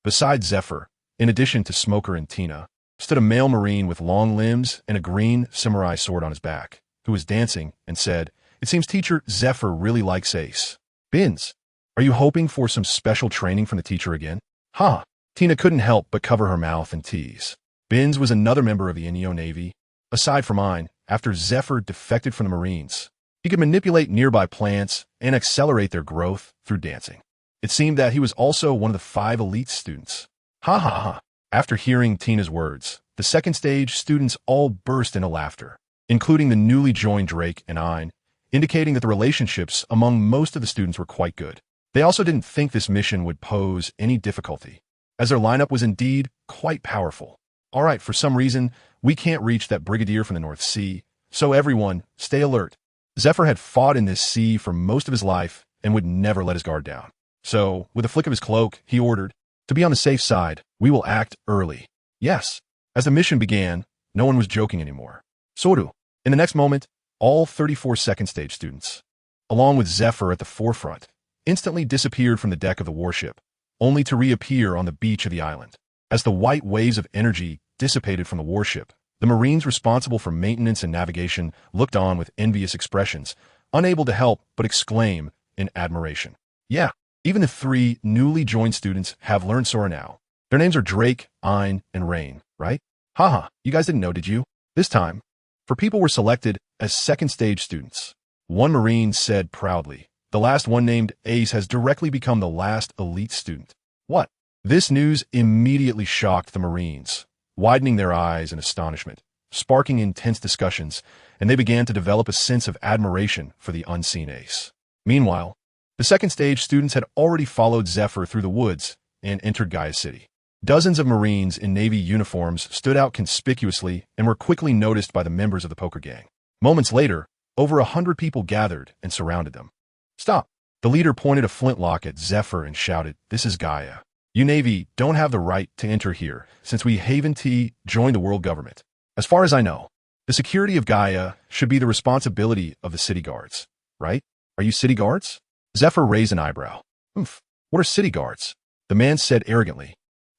S1: Beside Zephyr, in addition to Smoker and Tina, stood a male marine with long limbs and a green samurai sword on his back, who was dancing and said, It seems teacher Zephyr really likes Ace. Bins, are you hoping for some special training from the teacher again? Ha! Tina couldn't help but cover her mouth and tease. Bins was another member of the Inyo Navy. Aside from mine, after Zephyr defected from the Marines, he could manipulate nearby plants and accelerate their growth through dancing. It seemed that he was also one of the 5 elite students. Ha ha ha! After hearing Tina's words, the second stage students all burst into laughter, including the newly joined Drake and Ein, indicating that the relationships among most of the students were quite good. They also didn't think this mission would pose any difficulty, as their lineup was indeed quite powerful. All right, for some reason, we can't reach that brigadier from the North Sea, so everyone, stay alert. Zephyr had fought in this sea for most of his life and would never let his guard down. So, with a flick of his cloak, he ordered, to be on the safe side, we will act early. Yes. As the mission began, no one was joking anymore. Soru. In the next moment, all 34 second stage students, along with Zephyr at the forefront, instantly disappeared from the deck of the warship, only to reappear on the beach of the island. As the white waves of energy dissipated from the warship, the Marines responsible for maintenance and navigation looked on with envious expressions, unable to help but exclaim in admiration. Yeah, even the 3 newly joined students have learned Sora now. Their names are Drake, Ein, and Rain, right? Haha, you guys didn't know, did you? This time, 4 people were selected as second stage students. One Marine said proudly, the last one named Ace has directly become the last elite student. What? This news immediately shocked the Marines, widening their eyes in astonishment, sparking intense discussions, and they began to develop a sense of admiration for the unseen Ace. Meanwhile, the second stage students had already followed Zephyr through the woods and entered Gaia City. Dozens of Marines in Navy uniforms stood out conspicuously and were quickly noticed by the members of the poker gang. Moments later, over 100 people gathered and surrounded them. Stop! The leader pointed a flintlock at Zephyr and shouted, this is Gaia. You Navy don't have the right to enter here since we Haven T joined the world government. As far as I know, the security of Gaia should be the responsibility of the city guards, right? Are you city guards? Zephyr raised an eyebrow. Oof, what are city guards? The man said arrogantly.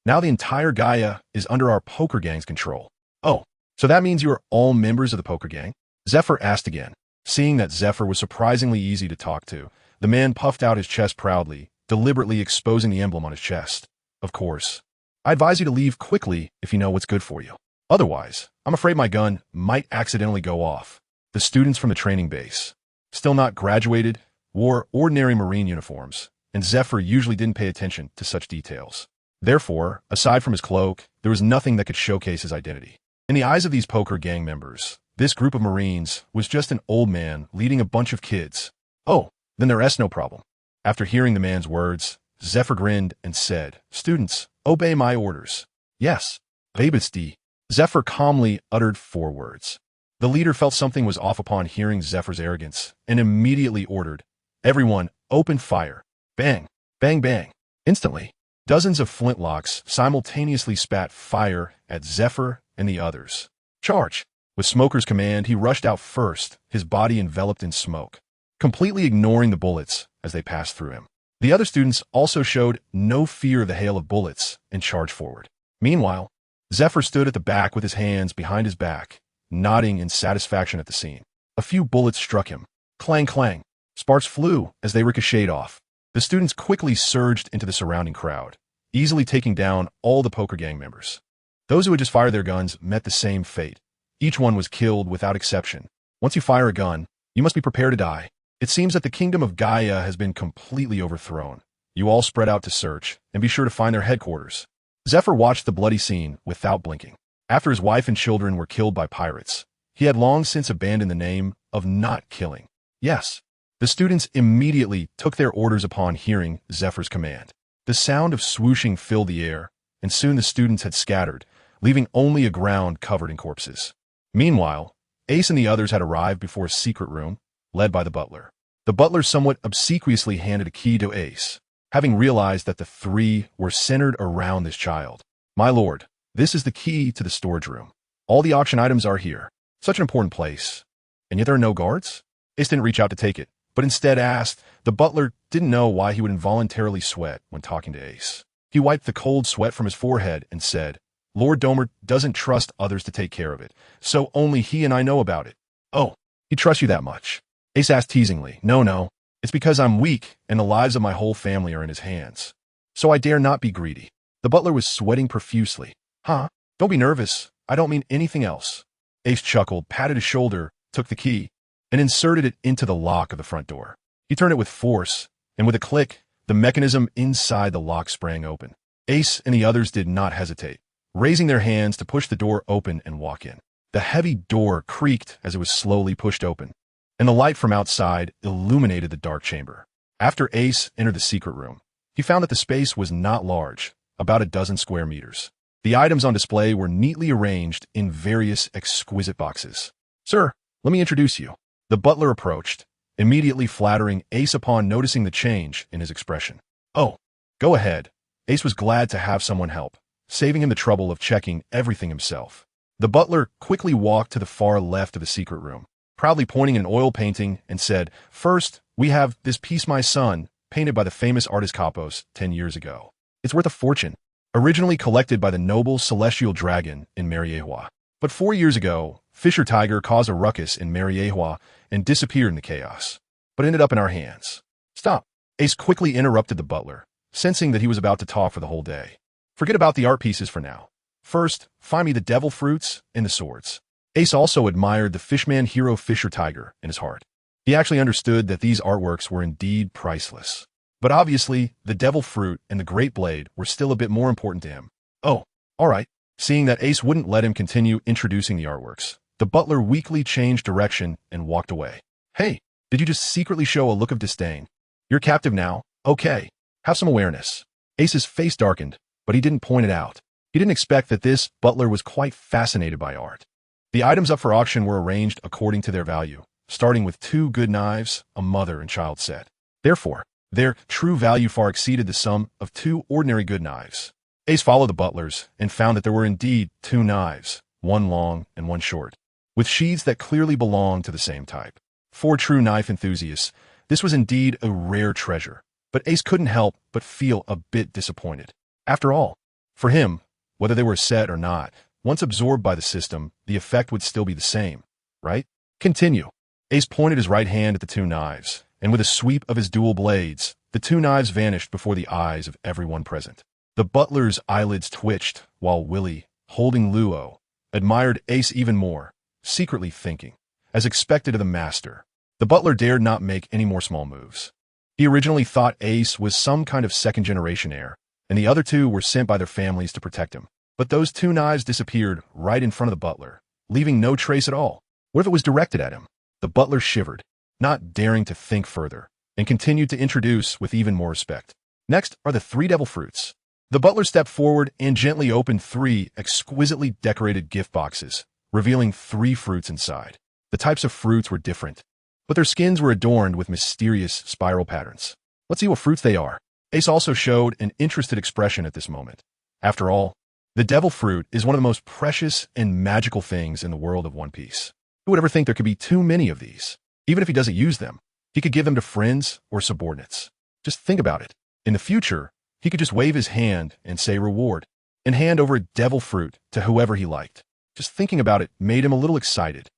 S1: Now the entire Gaia is under our poker gang's control. Oh, so that means you are all members of the poker gang? Zephyr asked again. Seeing that Zephyr was surprisingly easy to talk to, the man puffed out his chest proudly, deliberately exposing the emblem on his chest. Of course. I advise you to leave quickly if you know what's good for you. Otherwise, I'm afraid my gun might accidentally go off. The students from the training base, still not graduated, wore ordinary Marine uniforms, and Zephyr usually didn't pay attention to such details. Therefore, aside from his cloak, there was nothing that could showcase his identity. In the eyes of these poker gang members, this group of Marines was just an old man leading a bunch of kids. Oh, then there's no problem. After hearing the man's words, Zephyr grinned and said, students, obey my orders. Yes, Babesti. Zephyr calmly uttered 4 words. The leader felt something was off upon hearing Zephyr's arrogance and immediately ordered, everyone, open fire. Bang, bang, bang. Instantly, dozens of flintlocks simultaneously spat fire at Zephyr and the others. Charge! With Smoker's command, he rushed out first, his body enveloped in smoke, completely ignoring the bullets as they passed through him. The other students also showed no fear of the hail of bullets and charged forward. Meanwhile, Zephyr stood at the back with his hands behind his back, nodding in satisfaction at the scene. A few bullets struck him. Clang, clang. Sparks flew as they ricocheted off. The students quickly surged into the surrounding crowd, easily taking down all the poker gang members. Those who had just fired their guns met the same fate. Each one was killed without exception. Once you fire a gun, you must be prepared to die. It seems that the kingdom of Gaia has been completely overthrown. You all spread out to search, and be sure to find their headquarters. Zephyr watched the bloody scene without blinking. After his wife and children were killed by pirates, he had long since abandoned the name of not killing. Yes, the students immediately took their orders upon hearing Zephyr's command. The sound of swooshing filled the air, and soon the students had scattered, leaving only a ground covered in corpses. Meanwhile, Ace and the others had arrived before a secret room, led by the butler. The butler somewhat obsequiously handed a key to Ace, having realized that the 3 were centered around this child. My lord, this is the key to the storage room. All the auction items are here. Such an important place. And yet there are no guards? Ace didn't reach out to take it, but instead asked. The butler didn't know why he would involuntarily sweat when talking to Ace. He wiped the cold sweat from his forehead and said, Lord Domer doesn't trust others to take care of it, so only he and I know about it. Oh, he trusts you that much? Ace asked teasingly. No, it's because I'm weak and the lives of my whole family are in his hands. So I dare not be greedy. The butler was sweating profusely. Huh? Don't be nervous. I don't mean anything else. Ace chuckled, patted his shoulder, took the key, and inserted it into the lock of the front door. He turned it with force, and with a click, the mechanism inside the lock sprang open. Ace and the others did not hesitate, raising their hands to push the door open and walk in. The heavy door creaked as it was slowly pushed open, and the light from outside illuminated the dark chamber. After Ace entered the secret room, he found that the space was not large, about a dozen square meters. The items on display were neatly arranged in various exquisite boxes. "Sir, let me introduce you." The butler approached, immediately flattering Ace upon noticing the change in his expression. "Oh, go ahead." Ace was glad to have someone help, saving him the trouble of checking everything himself. The butler quickly walked to the far left of the secret room, proudly pointing at an oil painting, and said, "First, we have this piece, my son, painted by the famous artist Kapos 10 years ago. It's worth a fortune. Originally collected by the noble celestial dragon in Mariehua. But 4 years ago, Fisher Tiger caused a ruckus in Mariehua and disappeared in the chaos, but ended up in our hands." "Stop." Ace quickly interrupted the butler, sensing that he was about to talk for the whole day. "Forget about the art pieces for now. First, find me the devil fruits and the swords." Ace also admired the fishman hero Fisher Tiger in his heart. He actually understood that these artworks were indeed priceless. But obviously, the devil fruit and the great blade were still a bit more important to him. "Oh, all right." Seeing that Ace wouldn't let him continue introducing the artworks, the butler weakly changed direction and walked away. "Hey, did you just secretly show a look of disdain? You're captive now? Okay, have some awareness." Ace's face darkened, but he didn't point it out. He didn't expect that this butler was quite fascinated by art. The items up for auction were arranged according to their value, starting with 2 good knives, a mother and child set. Therefore, their true value far exceeded the sum of 2 ordinary good knives. Ace followed the butlers and found that there were indeed 2 knives, one long and one short, with sheaths that clearly belonged to the same type. For true knife enthusiasts, this was indeed a rare treasure, but Ace couldn't help but feel a bit disappointed. After all, for him, whether they were set or not, once absorbed by the system, the effect would still be the same, right? "Continue." Ace pointed his right hand at the 2 knives, and with a sweep of his dual blades, the 2 knives vanished before the eyes of everyone present. The butler's eyelids twitched, while Willie, holding Luo, admired Ace even more, secretly thinking, as expected of the master, the butler dared not make any more small moves. He originally thought Ace was some kind of second-generation heir, and the other 2 were sent by their families to protect him. But those 2 knives disappeared right in front of the butler, leaving no trace at all. What if it was directed at him? The butler shivered, not daring to think further, and continued to introduce with even more respect. "Next are the 3 devil fruits." The butler stepped forward and gently opened 3 exquisitely decorated gift boxes, revealing 3 fruits inside. The types of fruits were different, but their skins were adorned with mysterious spiral patterns. "Let's see what fruits they are." Ace also showed an interested expression at this moment. After all, the devil fruit is one of the most precious and magical things in the world of One Piece. Who would ever think there could be too many of these? Even if he doesn't use them, he could give them to friends or subordinates. Just think about it. In the future, he could just wave his hand and say reward, and hand over a devil fruit to whoever he liked. Just thinking about it made him a little excited.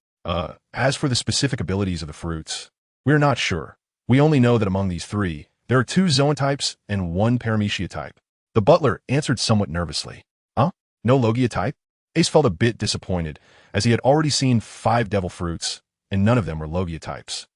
S1: As for the specific abilities of the fruits, we're not sure. We only know that among these 3, there are 2 Zoan types and 1 Paramecia type. The butler answered somewhat nervously. "Huh? No Logia type?" Ace felt a bit disappointed, as he had already seen 5 devil fruits, and none of them were Logia types.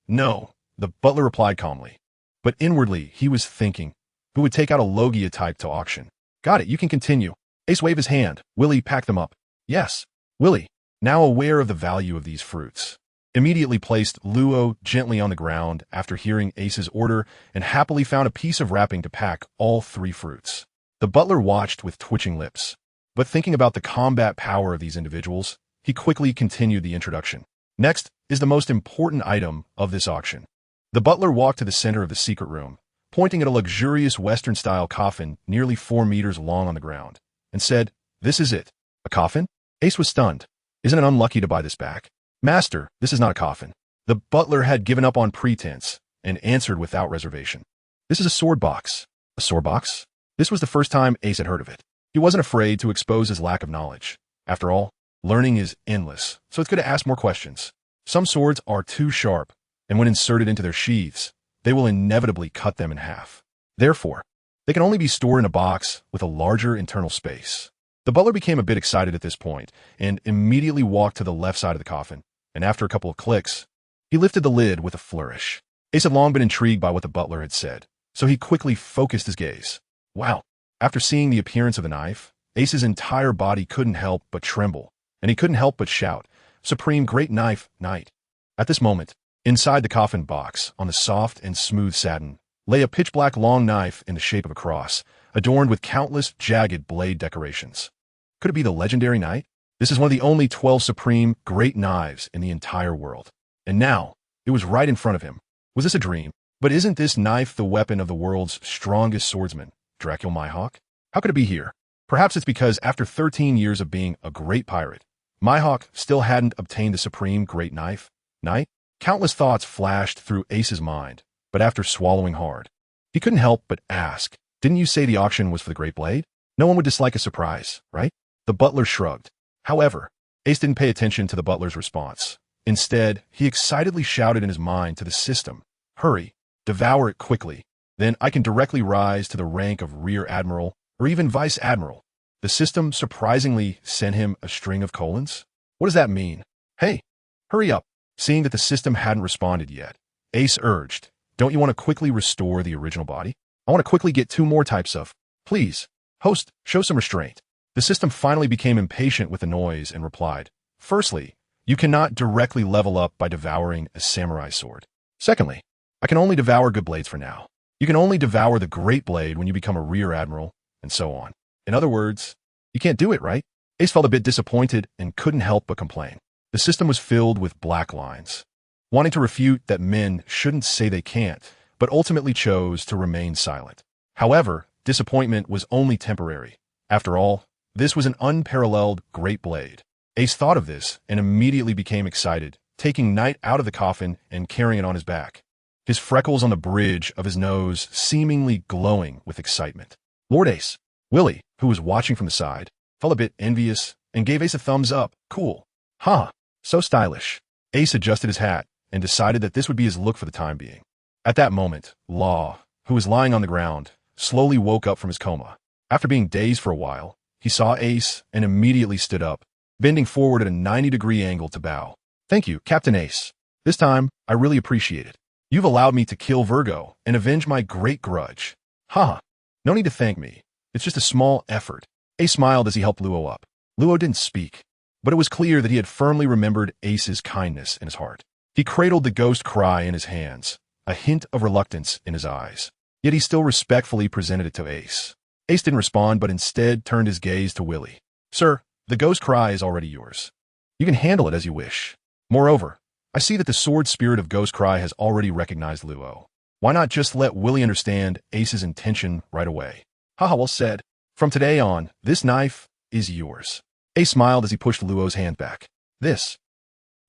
S1: No," the butler replied calmly. But inwardly, he was thinking, who would take out a Logia type to auction? "Got it, you can continue." Ace waved his hand. Willie packed them up. Yes, Willie, now aware of the value of these fruits, immediately placed Luo gently on the ground after hearing Ace's order and happily found a piece of wrapping to pack all 3 fruits. The butler watched with twitching lips, but thinking about the combat power of these individuals, he quickly continued the introduction. "Next is the most important item of this auction." The butler walked to the center of the secret room, pointing at a luxurious Western-style coffin nearly 4 meters long on the ground, and said, "This is it." "A coffin?" Ace was stunned. "Isn't it unlucky to buy this back?" "Master, this is not a coffin." The butler had given up on pretense and answered without reservation. "This is a sword box." "A sword box?" This was the first time Ace had heard of it. He wasn't afraid to expose his lack of knowledge. After all, learning is endless, so it's good to ask more questions. Some swords are too sharp, and when inserted into their sheaths, they will inevitably cut them in half. Therefore, they can only be stored in a box with a larger internal space. The butler became a bit excited at this point and immediately walked to the left side of the coffin, and after a couple of clicks, he lifted the lid with a flourish. Ace had long been intrigued by what the butler had said, so he quickly focused his gaze. Wow! After seeing the appearance of the knife, Ace's entire body couldn't help but tremble, and he couldn't help but shout, "Supreme Great Knife, Knight!" At this moment, Inside the coffin box, on the soft and smooth satin, lay a pitch-black long knife in the shape of a cross, adorned with countless jagged blade decorations. Could it be the legendary knight? This is one of the only 12 supreme great knives in the entire world. And now, it was right in front of him. Was this a dream? But isn't this knife the weapon of the world's strongest swordsman, Dracul Mihawk? How could it be here? Perhaps it's because after 13 years of being a great pirate, Mihawk still hadn't obtained the supreme great knife. Knight? Countless thoughts flashed through Ace's mind, but after swallowing hard, he couldn't help but ask, didn't you say the auction was for the Great Blade? No one would dislike a surprise, right? The butler shrugged. However, Ace didn't pay attention to the butler's response. Instead, he excitedly shouted in his mind to the system, hurry, devour it quickly. Then I can directly rise to the rank of Rear Admiral or even Vice Admiral. The system surprisingly sent him a string of colons? What does that mean? Hey, hurry up. Seeing that the system hadn't responded yet, Ace urged, don't you want to quickly restore the original body? I want to quickly get 2 more types of, please, host, show some restraint. The system finally became impatient with the noise and replied, firstly, you cannot directly level up by devouring a samurai sword. Secondly, I can only devour good blades for now. You can only devour the great blade when you become a Rear Admiral, and so on. In other words, you can't do it, right? Ace felt a bit disappointed and couldn't help but complain. The system was filled with black lines, wanting to refute that men shouldn't say they can't, but ultimately chose to remain silent. However, disappointment was only temporary. After all, this was an unparalleled great blade. Ace thought of this and immediately became excited, taking Knight out of the coffin and carrying it on his back, his freckles on the bridge of his nose seemingly glowing with excitement. Lord Ace, Willie, who was watching from the side, felt a bit envious and gave Ace a thumbs up. Cool. Huh. So stylish. Ace adjusted his hat and decided that this would be his look for the time being. At that moment, Law, who was lying on the ground, slowly woke up from his coma. After being dazed for a while, he saw Ace and immediately stood up, bending forward at a 90-degree angle to bow. Thank you, Captain Ace. This time, I really appreciate it. You've allowed me to kill Virgo and avenge my great grudge. Haha. No need to thank me. It's just a small effort. Ace smiled as he helped Luo up. Luo didn't speak, but it was clear that he had firmly remembered Ace's kindness in his heart. He cradled the ghost cry in his hands, a hint of reluctance in his eyes. Yet he still respectfully presented it to Ace. Ace didn't respond, but instead turned his gaze to Willie. Sir, the ghost cry is already yours. You can handle it as you wish. Moreover, I see that the sword spirit of Ghost Cry has already recognized Luo. Why not just let Willie understand Ace's intention right away? Haha, well said. From today on, this knife is yours. Ace smiled as he pushed Luo's hand back. This.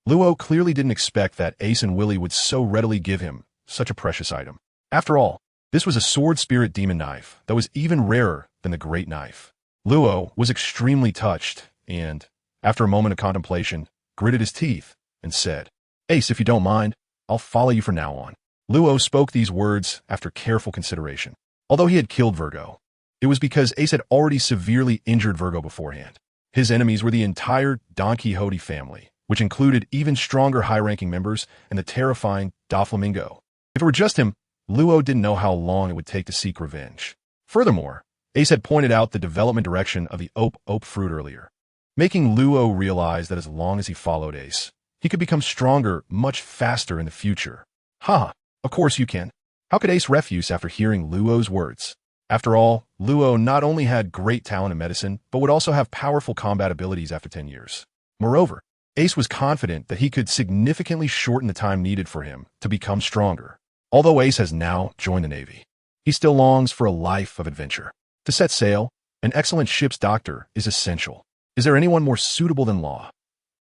S1: Luo clearly didn't expect that Ace and Willie would so readily give him such a precious item. After all, this was a sword spirit demon knife that was even rarer than the great knife. Luo was extremely touched and, after a moment of contemplation, gritted his teeth and said, Ace, if you don't mind, I'll follow you from now on. Luo spoke these words after careful consideration. Although he had killed Virgo, it was because Ace had already severely injured Virgo beforehand. His enemies were the entire Don Quixote family, which included even stronger high-ranking members and the terrifying Doflamingo. If it were just him, Luo didn't know how long it would take to seek revenge. Furthermore, Ace had pointed out the development direction of the Ope fruit earlier, making Luo realize that as long as he followed Ace, he could become stronger much faster in the future. Haha, of course you can. How could Ace refuse after hearing Luo's words? After all, Luo not only had great talent in medicine, but would also have powerful combat abilities after 10 years. Moreover, Ace was confident that he could significantly shorten the time needed for him to become stronger. Although Ace has now joined the Navy, he still longs for a life of adventure. To set sail, an excellent ship's doctor is essential. Is there anyone more suitable than Law?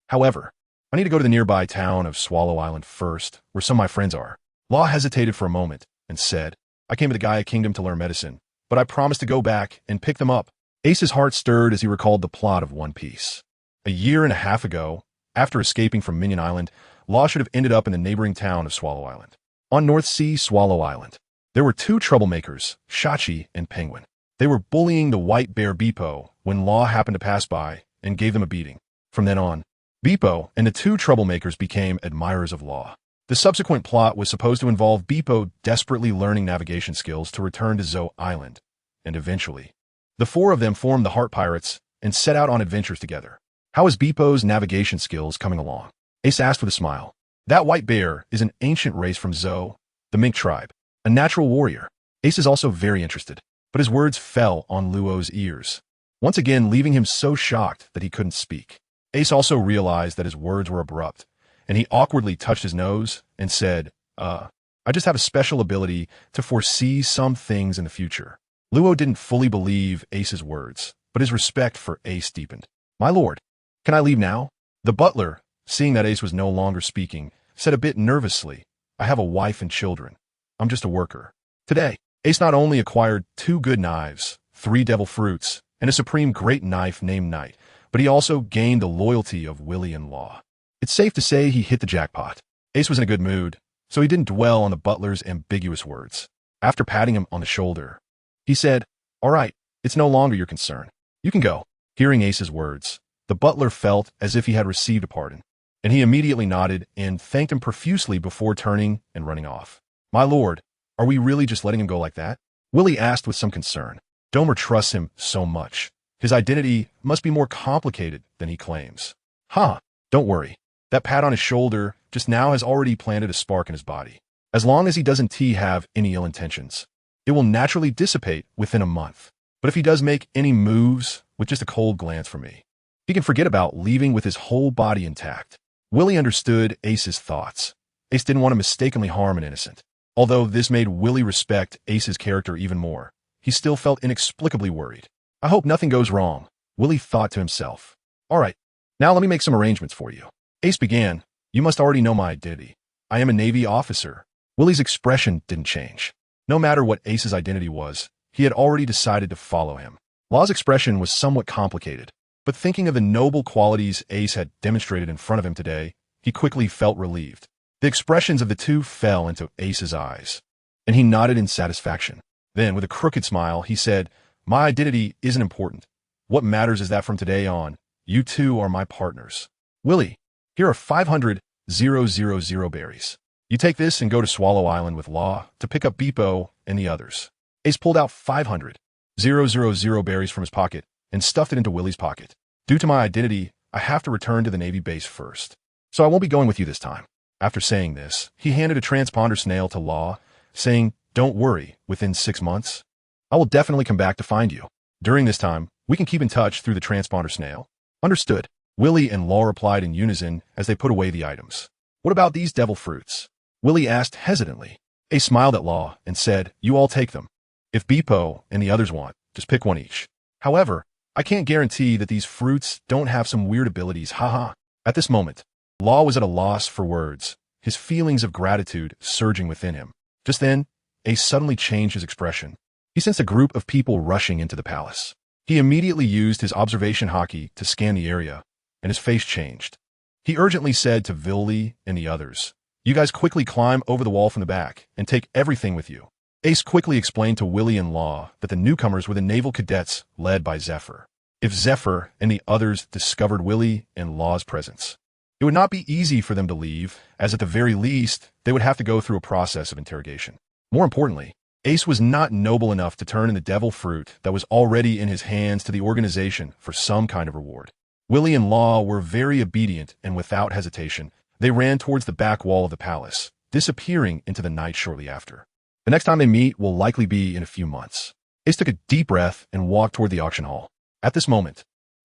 S1: However, I need to go to the nearby town of Swallow Island first, where some of my friends are. Law hesitated for a moment and said, I came to the Gaia Kingdom to learn medicine, but I promised to go back and pick them up. Ace's heart stirred as he recalled the plot of One Piece. A year and a half ago, after escaping from Minion Island, Law should have ended up in the neighboring town of Swallow Island. On North Sea Swallow Island, there were 2 troublemakers, Shachi and Penguin. They were bullying the white bear Beepo when Law happened to pass by and gave them a beating. From then on, Beepo and the 2 troublemakers became admirers of Law. The subsequent plot was supposed to involve Beepo desperately learning navigation skills to return to Zou Island, and eventually, the 4 of them formed the Heart Pirates and set out on adventures together. How is Beepo's navigation skills coming along? Ace asked with a smile. That white bear is an ancient race from Zhou, the mink tribe, a natural warrior. Ace is also very interested, but his words fell on Luo's ears, once again leaving him so shocked that he couldn't speak. Ace also realized that his words were abrupt, and he awkwardly touched his nose and said, I just have a special ability to foresee some things in the future. Luo didn't fully believe Ace's words, but his respect for Ace deepened. My lord, can I leave now? The butler, seeing that Ace was no longer speaking, said a bit nervously, I have a wife and children. I'm just a worker. Today, Ace not only acquired 2 good knives, 3 devil fruits, and a supreme great knife named Knight, but he also gained the loyalty of Willie and Law. It's safe to say he hit the jackpot. Ace was in a good mood, so he didn't dwell on the butler's ambiguous words. After patting him on the shoulder, he said, All right, it's no longer your concern. You can go. Hearing Ace's words, the butler felt as if he had received a pardon, and he immediately nodded and thanked him profusely before turning and running off. My lord, are we really just letting him go like that? Willie asked with some concern. Domer trusts him so much. His identity must be more complicated than he claims. Don't worry. That pat on his shoulder just now has already planted a spark in his body. As long as he doesn't have any ill intentions, it will naturally dissipate within a month. But if he does make any moves with just a cold glance from me, he can forget about leaving with his whole body intact. Willie understood Ace's thoughts. Ace didn't want to mistakenly harm an innocent. Although this made Willie respect Ace's character even more, he still felt inexplicably worried. I hope nothing goes wrong, Willie thought to himself. All right, now let me make some arrangements for you. Ace began, You must already know my identity. I am a Navy officer. Willie's expression didn't change. No matter what Ace's identity was, he had already decided to follow him. Law's expression was somewhat complicated, but thinking of the noble qualities Ace had demonstrated in front of him today, he quickly felt relieved. The expressions of the two fell into Ace's eyes, and he nodded in satisfaction. Then, with a crooked smile, he said, My identity isn't important. What matters is that from today on, you two are my partners. Willie, here are 500 000 berries. You take this and go to Swallow Island with Law to pick up Beepo and the others. Ace pulled out 500 000 berries from his pocket and stuffed it into Willie's pocket. Due to my identity, I have to return to the Navy base first, so I won't be going with you this time. After saying this, he handed a transponder snail to Law, saying, Don't worry, within 6 months, I will definitely come back to find you. During this time, we can keep in touch through the transponder snail. Understood. Willie and Law replied in unison as they put away the items. What about these devil fruits? Willie asked hesitantly. Ace smiled at Law and said, You all take them. If Beepo and the others want, just pick one each. However, I can't guarantee that these fruits don't have some weird abilities, haha. At this moment, Law was at a loss for words, his feelings of gratitude surging within him. Just then, Ace suddenly changed his expression. He sensed a group of people rushing into the palace. He immediately used his observation hockey to scan the area, and his face changed. He urgently said to Villi and the others, You guys quickly climb over the wall from the back and take everything with you. Ace quickly explained to Willie and Law that the newcomers were the naval cadets led by Zephyr. If Zephyr and the others discovered Willie and Law's presence, it would not be easy for them to leave, as at the very least, they would have to go through a process of interrogation. More importantly, Ace was not noble enough to turn in the devil fruit that was already in his hands to the organization for some kind of reward. Willie and Law were very obedient, and without hesitation, they ran towards the back wall of the palace, disappearing into the night shortly after. The next time they meet will likely be in a few months. Ace took a deep breath and walked toward the auction hall. At this moment,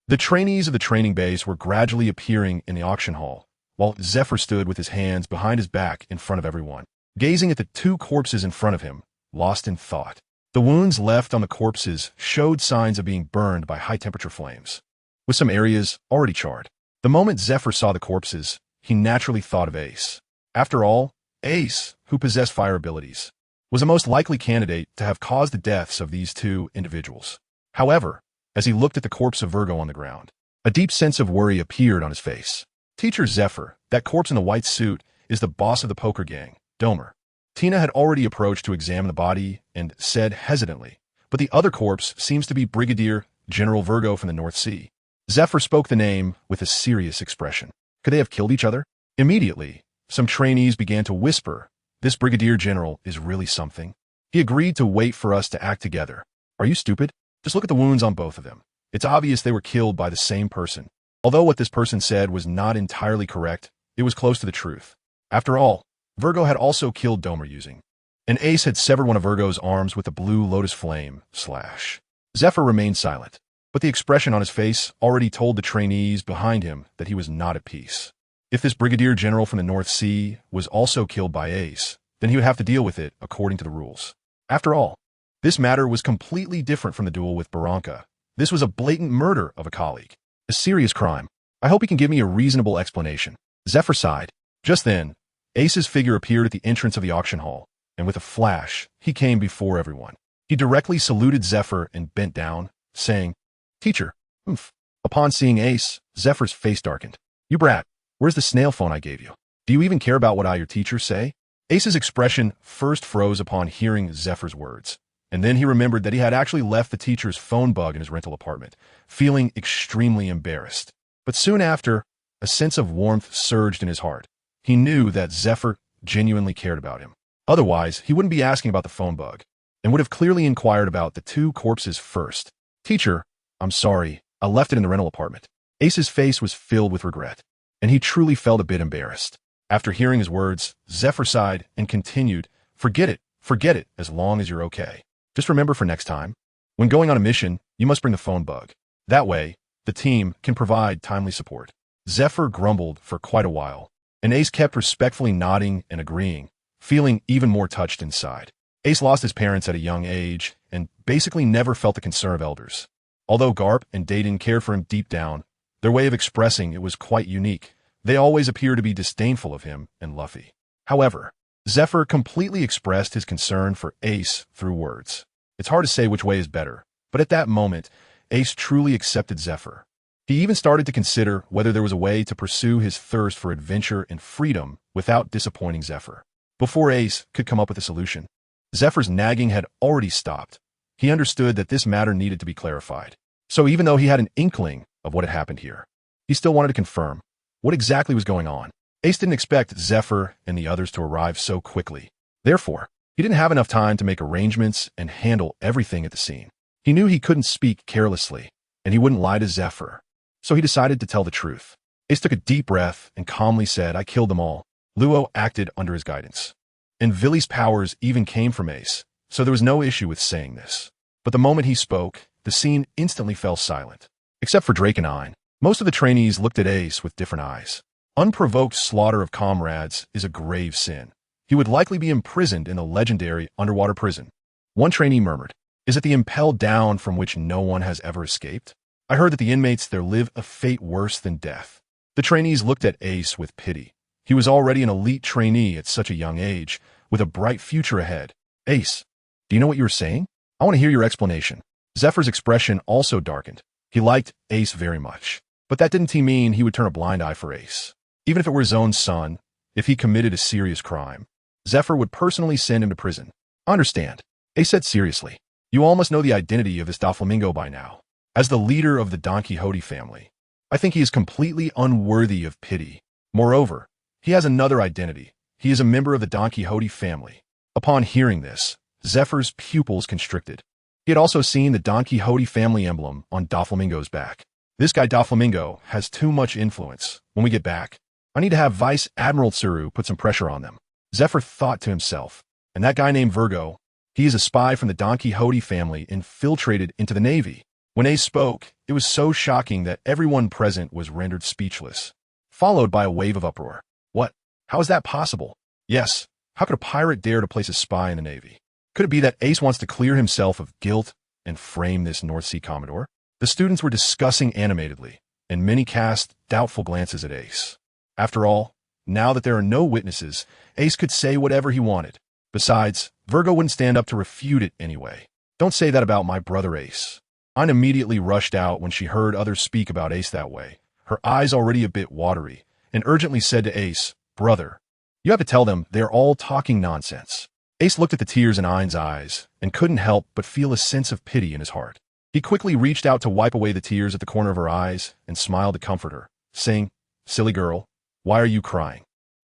S1: the trainees of the training base were gradually appearing in the auction hall, while Zephyr stood with his hands behind his back in front of everyone, gazing at the 2 corpses in front of him, lost in thought. The wounds left on the corpses showed signs of being burned by high-temperature flames, with some areas already charred. The moment Zephyr saw the corpses, he naturally thought of Ace. After all, Ace, who possessed fire abilities, was a most likely candidate to have caused the deaths of these 2 individuals. However, as he looked at the corpse of Virgo on the ground, a deep sense of worry appeared on his face. Teacher Zephyr, that corpse in the white suit, is the boss of the poker gang, Domer. Tina had already approached to examine the body and said hesitantly, But the other corpse seems to be Brigadier General Virgo from the North Sea. Zephyr spoke the name with a serious expression. Could they have killed each other? Immediately, some trainees began to whisper, This Brigadier General is really something. He agreed to wait for us to act together. Are you stupid? Just look at the wounds on both of them. It's obvious they were killed by the same person. Although what this person said was not entirely correct, it was close to the truth. After all, Virgo had also killed Domer using, and Ace had severed one of Virgo's arms with a blue lotus flame slash. Zephyr remained silent, but the expression on his face already told the trainees behind him that he was not at peace. If this brigadier general from the North Sea was also killed by Ace, then he would have to deal with it according to the rules. After all, this matter was completely different from the duel with Barranca. This was a blatant murder of a colleague. A serious crime. I hope he can give me a reasonable explanation. Zephyr sighed. Just then, Ace's figure appeared at the entrance of the auction hall, and with a flash, he came before everyone. He directly saluted Zephyr and bent down, saying, "Teacher, oomph." Upon seeing Ace, Zephyr's face darkened. "You brat, where's the snail phone I gave you? Do you even care about what I, your teacher, say?" Ace's expression first froze upon hearing Zephyr's words, and then he remembered that he had actually left the teacher's phone bug in his rental apartment, feeling extremely embarrassed. But soon after, a sense of warmth surged in his heart. He knew that Zephyr genuinely cared about him. Otherwise, he wouldn't be asking about the phone bug, and would have clearly inquired about the two corpses first. "Teacher, I'm sorry, I left it in the rental apartment." Ace's face was filled with regret, and he truly felt a bit embarrassed. After hearing his words, Zephyr sighed and continued, forget it, as long as you're okay. Just remember for next time, when going on a mission, you must bring the phone bug. That way, the team can provide timely support." Zephyr grumbled for quite a while, and Ace kept respectfully nodding and agreeing, feeling even more touched inside. Ace lost his parents at a young age and basically never felt the concern of elders. Although Garp and Dayton cared for him deep down, their way of expressing it was quite unique. They always appeared to be disdainful of him and Luffy. However, Zephyr completely expressed his concern for Ace through words. It's hard to say which way is better, but at that moment, Ace truly accepted Zephyr. He even started to consider whether there was a way to pursue his thirst for adventure and freedom without disappointing Zephyr. Before Ace could come up with a solution, Zephyr's nagging had already stopped. He understood that this matter needed to be clarified. So even though he had an inkling of what had happened here, he still wanted to confirm what exactly was going on. Ace didn't expect Zephyr and the others to arrive so quickly. Therefore, he didn't have enough time to make arrangements and handle everything at the scene. He knew he couldn't speak carelessly, and he wouldn't lie to Zephyr. So he decided to tell the truth. Ace took a deep breath and calmly said, "I killed them all." Luo acted under his guidance, and Villy's powers even came from Ace, so there was no issue with saying this. But the moment he spoke, the scene instantly fell silent. Except for Drake and Ein, most of the trainees looked at Ace with different eyes. Unprovoked slaughter of comrades is a grave sin. He would likely be imprisoned in the legendary underwater prison. One trainee murmured, "Is it the impelled down from which no one has ever escaped? I heard that the inmates there live a fate worse than death." The trainees looked at Ace with pity. He was already an elite trainee at such a young age, with a bright future ahead. "Ace, do you know what you were saying? I want to hear your explanation." Zephyr's expression also darkened. He liked Ace very much, but that didn't mean he would turn a blind eye for Ace. Even if it were his own son, if he committed a serious crime, Zephyr would personally send him to prison. "I understand," Ace said seriously. "You all must know the identity of this Doflamingo by now. As the leader of the Don Quixote family, I think he is completely unworthy of pity. Moreover, he has another identity. He is a member of the Don Quixote family." Upon hearing this, Zephyr's pupils constricted. He had also seen the Don Quixote family emblem on Doflamingo's back. "This guy Doflamingo has too much influence. When we get back, I need to have Vice Admiral Tsuru put some pressure on them." Zephyr thought to himself, "And that guy named Virgo, he is a spy from the Don Quixote family infiltrated into the Navy." When Ace spoke, it was so shocking that everyone present was rendered speechless, followed by a wave of uproar. "What? How is that possible? Yes, how could a pirate dare to place a spy in the Navy? Could it be that Ace wants to clear himself of guilt and frame this North Sea Commodore?" The students were discussing animatedly, and many cast doubtful glances at Ace. After all, now that there are no witnesses, Ace could say whatever he wanted. Besides, Virgo wouldn't stand up to refute it anyway. "Don't say that about my brother Ace." Ein immediately rushed out when she heard others speak about Ace that way, her eyes already a bit watery, and urgently said to Ace, "Brother, you have to tell them they're all talking nonsense." Ace looked at the tears in Ein's eyes and couldn't help but feel a sense of pity in his heart. He quickly reached out to wipe away the tears at the corner of her eyes and smiled to comfort her, saying, "Silly girl, why are you crying?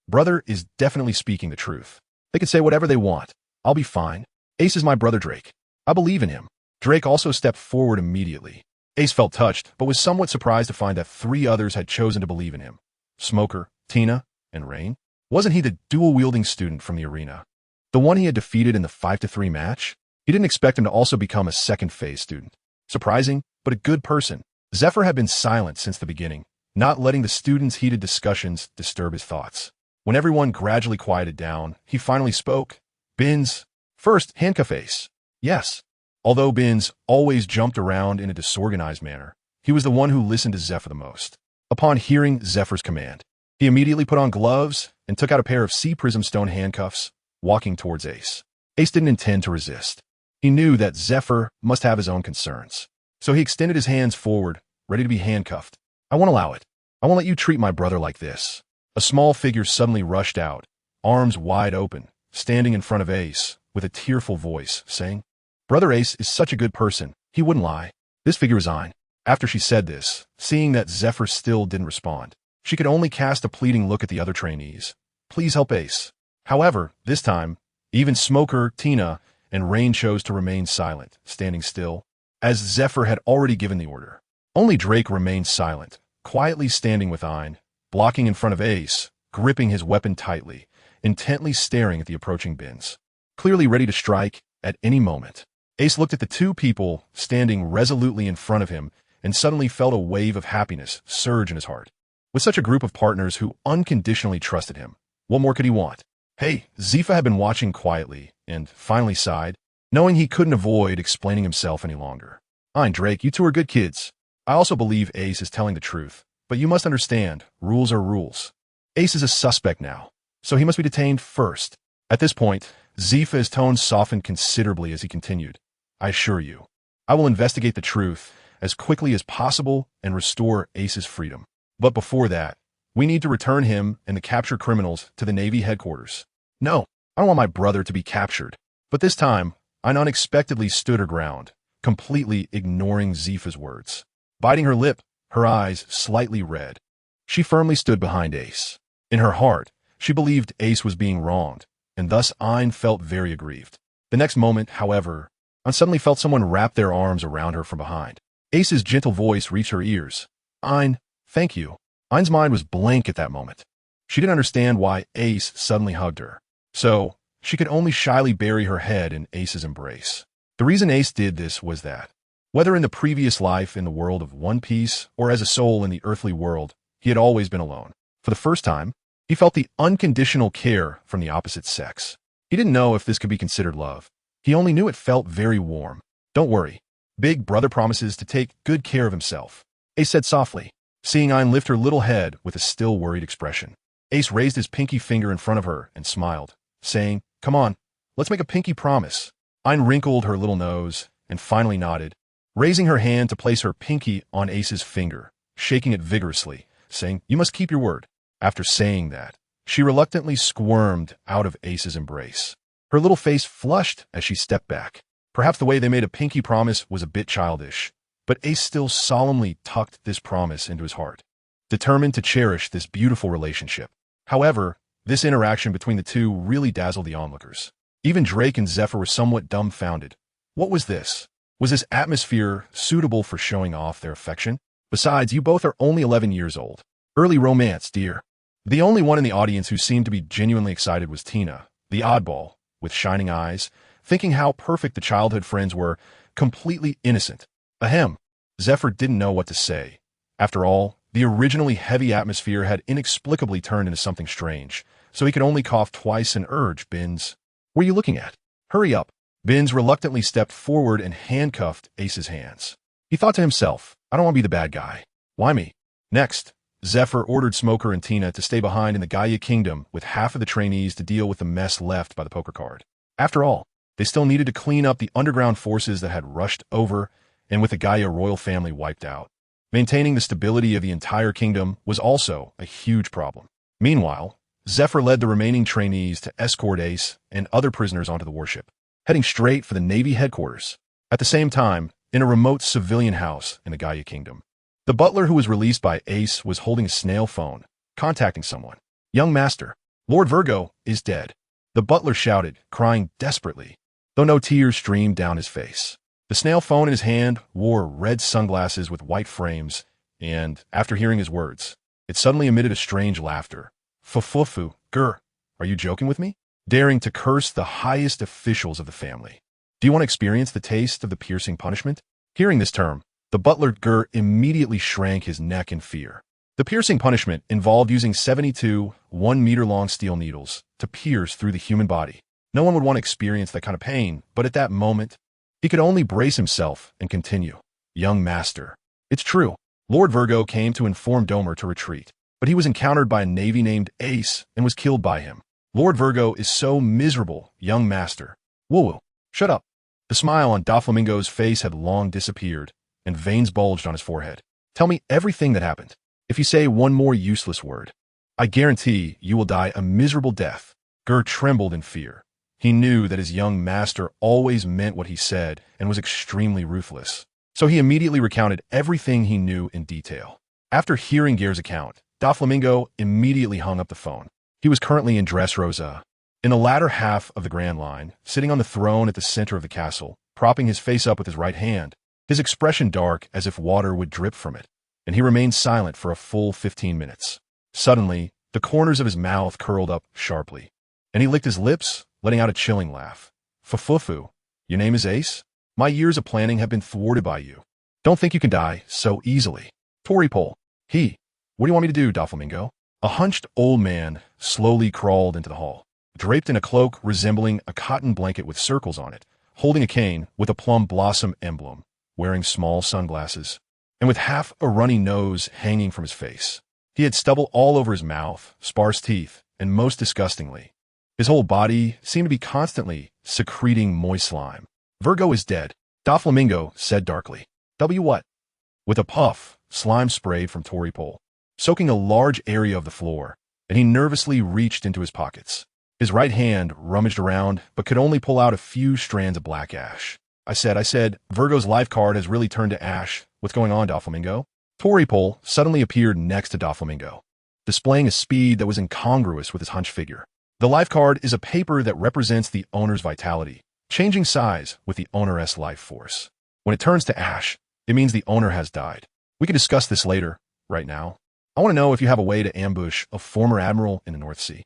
S1: Brother is definitely speaking the truth. They can say whatever they want. I'll be fine. Ace is my brother Drake. I believe in him." Drake also stepped forward immediately. Ace felt touched, but was somewhat surprised to find that 3 others had chosen to believe in him: Smoker, Tina, and Rain. Wasn't he the dual-wielding student from the arena? The one he had defeated in the 5-3 match? He didn't expect him to also become a second-phase student. Surprising, but a good person. Zephyr had been silent since the beginning, not letting the students' heated discussions disturb his thoughts. When everyone gradually quieted down, he finally spoke. Binz. First, handcuff Ace. Yes. Although Binz always jumped around in a disorganized manner, he was the one who listened to Zephyr the most. Upon hearing Zephyr's command, he immediately put on gloves and took out a pair of sea prism stone handcuffs, walking towards Ace. Ace didn't intend to resist. He knew that Zephyr must have his own concerns. So he extended his hands forward, ready to be handcuffed. I won't allow it. I won't let you treat my brother like this. A small figure suddenly rushed out, arms wide open, standing in front of Ace, with a tearful voice, saying, Brother Ace is such a good person, he wouldn't lie. This figure is Ein. After she said this, seeing that Zephyr still didn't respond, she could only cast a pleading look at the other trainees. Please help Ace. However, this time, even Smoker, Tina, and Rain chose to remain silent, standing still, as Zephyr had already given the order. Only Drake remained silent, quietly standing with Ein, blocking in front of Ace, gripping his weapon tightly, intently staring at the approaching Binz, clearly ready to strike at any moment. Ace looked at the two people standing resolutely in front of him and suddenly felt a wave of happiness surge in his heart. With such a group of partners who unconditionally trusted him, what more could he want? Hey, Zifa had been watching quietly and finally sighed, knowing he couldn't avoid explaining himself any longer. Ein, Drake, you two are good kids. I also believe Ace is telling the truth, but you must understand, rules are rules. Ace is a suspect now, so he must be detained first. At this point, Zifa's tone softened considerably as he continued. I assure you, I will investigate the truth as quickly as possible and restore Ace's freedom. But before that, we need to return him and the captured criminals to the Navy headquarters. No, I don't want my brother to be captured. But this time, Ein unexpectedly stood her ground, completely ignoring Zifa's words. Biting her lip, her eyes slightly red. She firmly stood behind Ace. In her heart, she believed Ace was being wronged, and thus Ein felt very aggrieved. The next moment, however, Ein suddenly felt someone wrap their arms around her from behind. Ace's gentle voice reached her ears. Ein, thank you. Ein's mind was blank at that moment. She didn't understand why Ace suddenly hugged her. So, she could only shyly bury her head in Ace's embrace. The reason Ace did this was that, whether in the previous life in the world of One Piece or as a soul in the earthly world, he had always been alone. For the first time, he felt the unconditional care from the opposite sex. He didn't know if this could be considered love. He only knew it felt very warm. Don't worry. Big brother promises to take good care of himself, Ace said softly, seeing Ein lift her little head with a still worried expression. Ace raised his pinky finger in front of her and smiled, saying, Come on, let's make a pinky promise. Ein wrinkled her little nose and finally nodded, raising her hand to place her pinky on Ace's finger, shaking it vigorously, saying, You must keep your word. After saying that, she reluctantly squirmed out of Ace's embrace. Her little face flushed as she stepped back. Perhaps the way they made a pinky promise was a bit childish, but Ace still solemnly tucked this promise into his heart, determined to cherish this beautiful relationship. However, this interaction between the two really dazzled the onlookers. Even Drake and Zephyr were somewhat dumbfounded. What was this? Was this atmosphere suitable for showing off their affection? Besides, you both are only 11 years old. Early romance, dear. The only one in the audience who seemed to be genuinely excited was Tina, the oddball, with shining eyes, thinking how perfect the childhood friends were, completely innocent. Ahem. Zephyr didn't know what to say. After all, the originally heavy atmosphere had inexplicably turned into something strange, so he could only cough twice and urge Binz. What are you looking at? Hurry up. Binz reluctantly stepped forward and handcuffed Ace's hands. He thought to himself, I don't want to be the bad guy. Why me? Next, Zephyr ordered Smoker and Tina to stay behind in the Gaia Kingdom with half of the trainees to deal with the mess left by the poker card. After all, they still needed to clean up the underground forces that had rushed over and with the Gaia royal family wiped out. Maintaining the stability of the entire kingdom was also a huge problem. Meanwhile, Zephyr led the remaining trainees to escort Ace and other prisoners onto the warship, heading straight for the Navy headquarters. At the same time, in a remote civilian house in the Gaia Kingdom, the butler who was released by Ace was holding a snail phone, contacting someone. Young master, Lord Virgo is dead. The butler shouted, crying desperately, though no tears streamed down his face. The snail phone in his hand wore red sunglasses with white frames, and, after hearing his words, it suddenly emitted a strange laughter. Fufufu, Gur, are you joking with me? Daring to curse the highest officials of the family. Do you want to experience the taste of the piercing punishment? Hearing this term, the butler Gur immediately shrank his neck in fear. The piercing punishment involved using 72 1-meter-long steel needles to pierce through the human body. No one would want to experience that kind of pain, but at that moment, he could only brace himself and continue. Young master. It's true. Lord Virgo came to inform Domer to retreat, but he was encountered by a navy named Ace and was killed by him. Lord Virgo is so miserable, young master. Woo-woo. Shut up. The smile on Doflamingo's face had long disappeared, and veins bulged on his forehead. Tell me everything that happened. If you say one more useless word, I guarantee you will die a miserable death. Gur trembled in fear. He knew that his young master always meant what he said and was extremely ruthless. So he immediately recounted everything he knew in detail. After hearing Ger's account, Doflamingo immediately hung up the phone. He was currently in Dressrosa, in the latter half of the Grand Line, sitting on the throne at the center of the castle, propping his face up with his right hand, his expression dark as if water would drip from it, and he remained silent for a full 15 minutes. Suddenly, the corners of his mouth curled up sharply, and he licked his lips, letting out a chilling laugh. Fufufu, your name is Ace? My years of planning have been thwarted by you. Don't think you can die so easily. Toripole. What do you want me to do, Doflamingo? A hunched old man slowly crawled into the hall, draped in a cloak resembling a cotton blanket with circles on it, holding a cane with a plum blossom emblem, wearing small sunglasses, and with half a runny nose hanging from his face. He had stubble all over his mouth, sparse teeth, and most disgustingly, his whole body seemed to be constantly secreting moist slime. Virgo is dead, Doflamingo said darkly. What? With a puff, slime sprayed from Toripole, soaking a large area of the floor, and he nervously reached into his pockets. His right hand rummaged around, but could only pull out a few strands of black ash. I said, Virgo's life card has really turned to ash. What's going on, Doflamingo? Toripole suddenly appeared next to Doflamingo, displaying a speed that was incongruous with his hunched figure. The life card is a paper that represents the owner's vitality, changing size with the owner's life force. When it turns to ash, it means the owner has died. We can discuss this later. Right now, I want to know if you have a way to ambush a former admiral in the North Sea.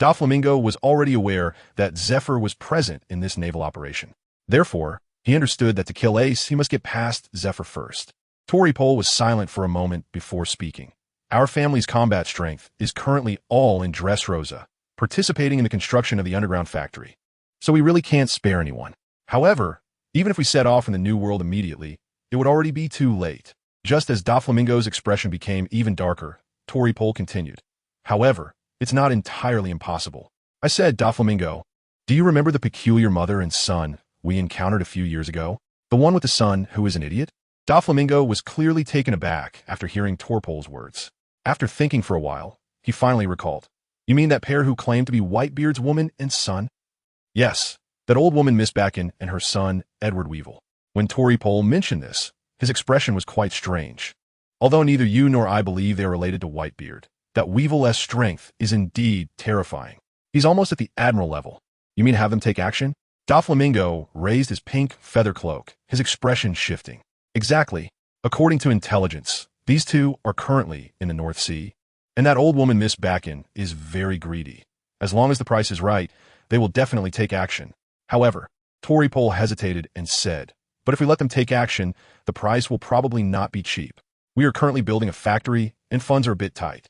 S1: Doflamingo was already aware that Zephyr was present in this naval operation. Therefore, he understood that to kill Ace, he must get past Zephyr first. Toripole was silent for a moment before speaking. Our family's combat strength is currently all in Dressrosa, participating in the construction of the underground factory. So we really can't spare anyone. However, even if we set off in the New World immediately, it would already be too late. Just as Doflamingo's expression became even darker, Toripole continued. However, it's not entirely impossible. I said, Doflamingo, do you remember the peculiar mother and son we encountered a few years ago? The one with the son who is an idiot? Doflamingo was clearly taken aback after hearing Toripole's words. After thinking for a while, he finally recalled. You mean that pair who claimed to be Whitebeard's woman and son? Yes, that old woman Miss Bakken and her son, Edward Weevil. When Toripole mentioned this, his expression was quite strange. Although neither you nor I believe they are related to Whitebeard, that Weevil's strength is indeed terrifying. He's almost at the admiral level. You mean have them take action? Doflamingo raised his pink feather cloak, his expression shifting. Exactly. According to intelligence, these two are currently in the North Sea, and that old woman Miss Bakken is very greedy. As long as the price is right, they will definitely take action. However, Toripole hesitated and said, but if we let them take action, the price will probably not be cheap. We are currently building a factory, and funds are a bit tight.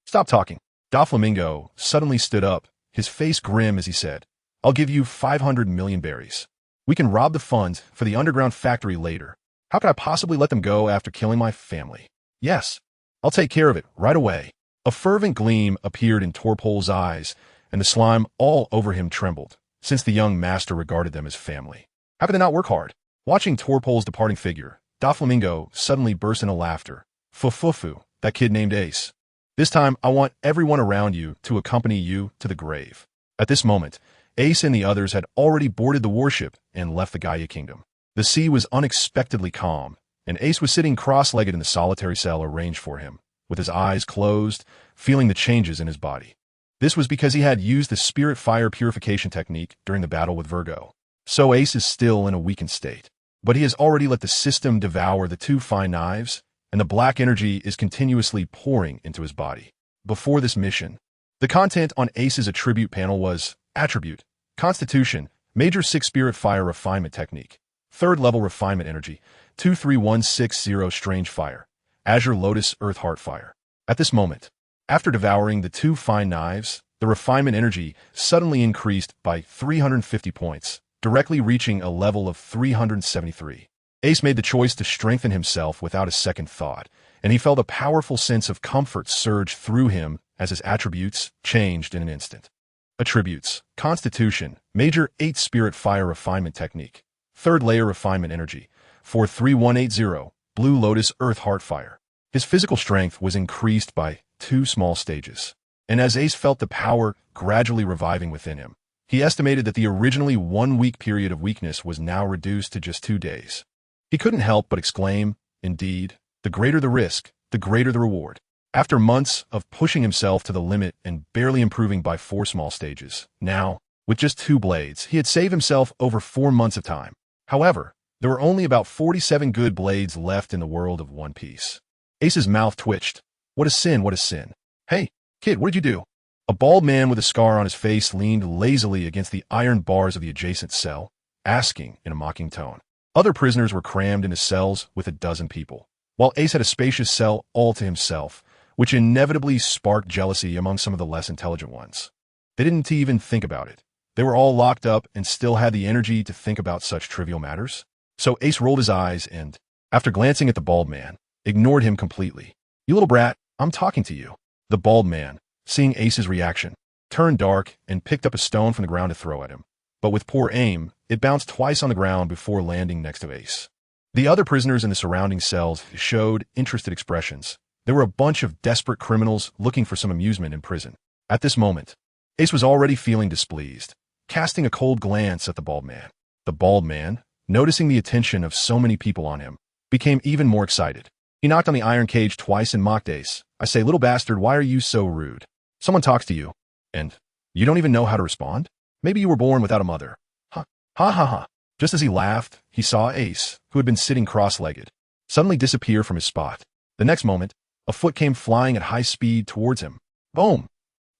S1: Stop talking. Doflamingo suddenly stood up, his face grim as he said, I'll give you 500 million berries. We can rob the funds for the underground factory later. How could I possibly let them go after killing my family? Yes, I'll take care of it right away. A fervent gleam appeared in Toripole's eyes, and the slime all over him trembled, since the young master regarded them as family. How could they not work hard? Watching Toripole's departing figure, Doflamingo suddenly burst into laughter. Fufufu, that kid named Ace. This time, I want everyone around you to accompany you to the grave. At this moment, Ace and the others had already boarded the warship and left the Gaia Kingdom. The sea was unexpectedly calm, and Ace was sitting cross-legged in the solitary cell arranged for him, with his eyes closed, feeling the changes in his body. This was because he had used the spirit fire purification technique during the battle with Virgo. So Ace is still in a weakened state, but he has already let the system devour the two fine knives, and the black energy is continuously pouring into his body. Before this mission, The content on Ace's attribute panel was Attribute, Constitution, Major 6 Spirit Fire Refinement Technique, 3rd Level Refinement Energy, 23160 Strange Fire, Azure Lotus Earth Heart Fire. At this moment, after devouring the 2 fine knives, the refinement energy suddenly increased by 350 points, directly reaching a level of 373. Ace made the choice to strengthen himself without a second thought, and he felt a powerful sense of comfort surge through him as his attributes changed in an instant. Attributes: Constitution, Major 8 Spirit Fire Refinement Technique, 3rd Layer Refinement Energy, 43180, Blue Lotus Earth Heart Fire. His physical strength was increased by 2 small stages, and as Ace felt the power gradually reviving within him, he estimated that the originally 1-week period of weakness was now reduced to just 2 days. He couldn't help but exclaim, indeed, the greater the risk, the greater the reward. After months of pushing himself to the limit and barely improving by 4 small stages, now, with just 2 blades, he had saved himself over 4 months of time. However, there were only about 47 good blades left in the world of One Piece. Ace's mouth twitched. What a sin, what a sin. Hey, kid, what did you do? A bald man with a scar on his face leaned lazily against the iron bars of the adjacent cell, asking in a mocking tone. Other prisoners were crammed into cells with a dozen people, while Ace had a spacious cell all to himself, which inevitably sparked jealousy among some of the less intelligent ones. They didn't even think about it. They were all locked up and still had the energy to think about such trivial matters. So Ace rolled his eyes and, after glancing at the bald man, ignored him completely. You little brat, I'm talking to you. The bald man, seeing Ace's reaction, turned dark and picked up a stone from the ground to throw at him. But with poor aim, it bounced twice on the ground before landing next to Ace. The other prisoners in the surrounding cells showed interested expressions. There were a bunch of desperate criminals looking for some amusement in prison. At this moment, Ace was already feeling displeased, casting a cold glance at the bald man. The bald man, noticing the attention of so many people on him, became even more excited. He knocked on the iron cage twice and mocked Ace. I say, little bastard, why are you so rude? Someone talks to you, and you don't even know how to respond? Maybe you were born without a mother. Ha, ha, ha, ha. Just as he laughed, he saw Ace, who had been sitting cross-legged, suddenly disappear from his spot. The next moment, a foot came flying at high speed towards him. Boom!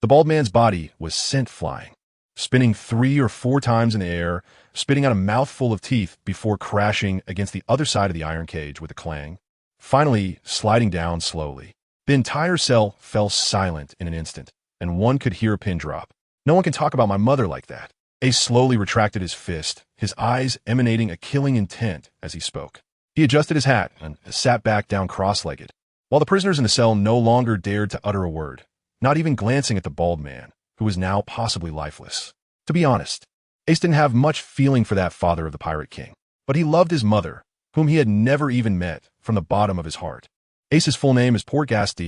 S1: The bald man's body was sent flying, spinning 3 or 4 times in the air, spitting out a mouthful of teeth before crashing against the other side of the iron cage with a clang, finally sliding down slowly. The entire cell fell silent in an instant, and one could hear a pin drop. No one can talk about my mother like that. Ace slowly retracted his fist, his eyes emanating a killing intent as he spoke. He adjusted his hat and sat back down cross-legged, while the prisoners in the cell no longer dared to utter a word, not even glancing at the bald man, who was now possibly lifeless. To be honest, Ace didn't have much feeling for that father of the Pirate King, but he loved his mother, whom he had never even met, from the bottom of his heart. Ace's full name is Port-Ghast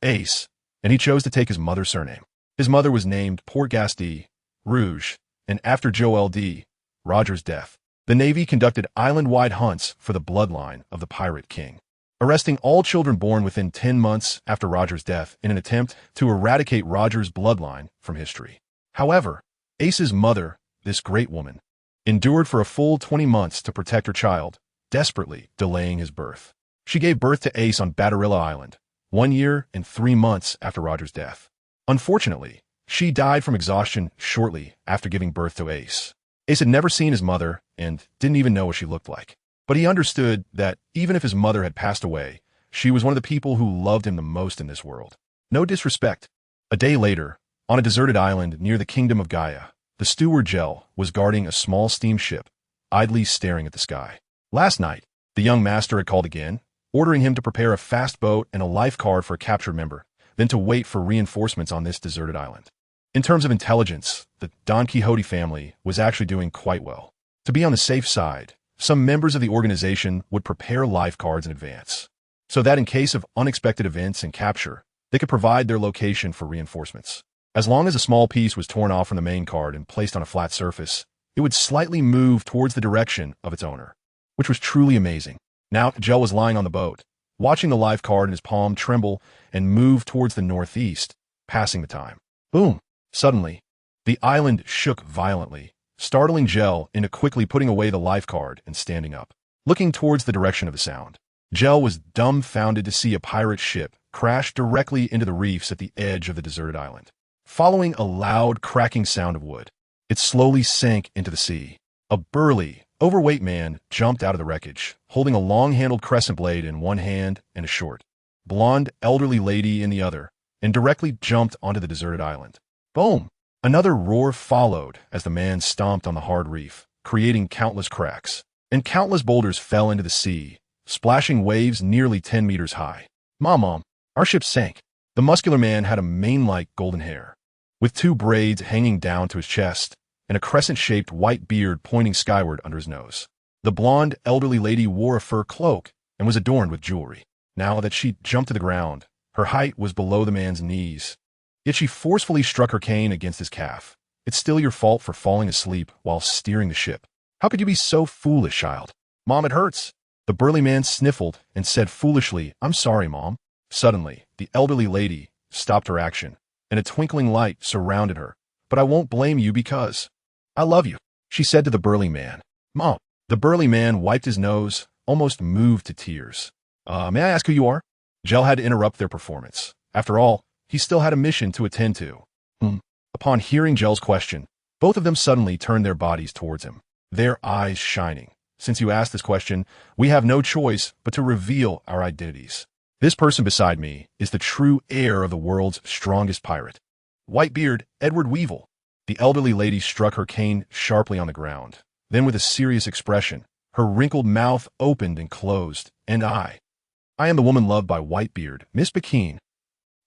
S1: Ace, and he chose to take his mother's surname. His mother was named Port-Ghast Rouge, and after Joel D. Rogers' death, the Navy conducted island-wide hunts for the bloodline of the Pirate King, arresting all children born within 10 months after Rogers' death in an attempt to eradicate Rogers' bloodline from history. However, Ace's mother, this great woman, endured for a full 20 months to protect her child, desperately delaying his birth. She gave birth to Ace on Batarilla Island, 1 year and 3 months after Rogers' death. Unfortunately, she died from exhaustion shortly after giving birth to Ace. Ace had never seen his mother and didn't even know what she looked like. But he understood that even if his mother had passed away, she was one of the people who loved him the most in this world. No disrespect. A day later, on a deserted island near the kingdom of Gaia, the steward Gel was guarding a small steamship, idly staring at the sky. Last night, the young master had called again, ordering him to prepare a fast boat and a life card for a captured member, then to wait for reinforcements on this deserted island. In terms of intelligence, the Don Quixote family was actually doing quite well. To be on the safe side, some members of the organization would prepare life cards in advance, so that in case of unexpected events and capture, they could provide their location for reinforcements. As long as a small piece was torn off from the main card and placed on a flat surface, it would slightly move towards the direction of its owner, which was truly amazing. Now, Gel was lying on the boat, watching the life card in his palm tremble and move towards the northeast, passing the time. Boom! Suddenly, the island shook violently, startling Gel into quickly putting away the life card and standing up, looking towards the direction of the sound. Gel was dumbfounded to see a pirate ship crash directly into the reefs at the edge of the deserted island. following a loud cracking sound of wood. It slowly sank into the sea. A burly, overweight man jumped out of the wreckage, holding a long-handled crescent blade in one hand and a short, blonde elderly lady in the other, and directly jumped onto the deserted island. Boom! Another roar followed as the man stomped on the hard reef, creating countless cracks, and countless boulders fell into the sea, splashing waves nearly 10 meters high. Mom, our ship sank. The muscular man had a mane-like golden hair, with two braids hanging down to his chest, and a crescent-shaped white beard pointing skyward under his nose. The blonde elderly lady wore a fur cloak and was adorned with jewelry. Now that she jumped to the ground, her height was below the man's knees. Yet she forcefully struck her cane against his calf. It's still your fault for falling asleep while steering the ship. How could you be so foolish, child? Mom, it hurts. The burly man sniffled and said foolishly, I'm sorry, Mom. Suddenly, the elderly lady stopped her action, and a twinkling light surrounded her. But I won't blame you because I love you, she said to the burly man. Mom. The burly man wiped his nose, almost moved to tears. May I ask who you are? Jell had to interrupt their performance. After all, he still had a mission to attend to. Upon hearing Jell's question, both of them suddenly turned their bodies towards him, their eyes shining. Since you asked this question, we have no choice but to reveal our identities. This person beside me is the true heir of the world's strongest pirate. Whitebeard Edward Weevil. The elderly lady struck her cane sharply on the ground. Then with a serious expression, her wrinkled mouth opened and closed, and I am the woman loved by Whitebeard, Miss Bakeen.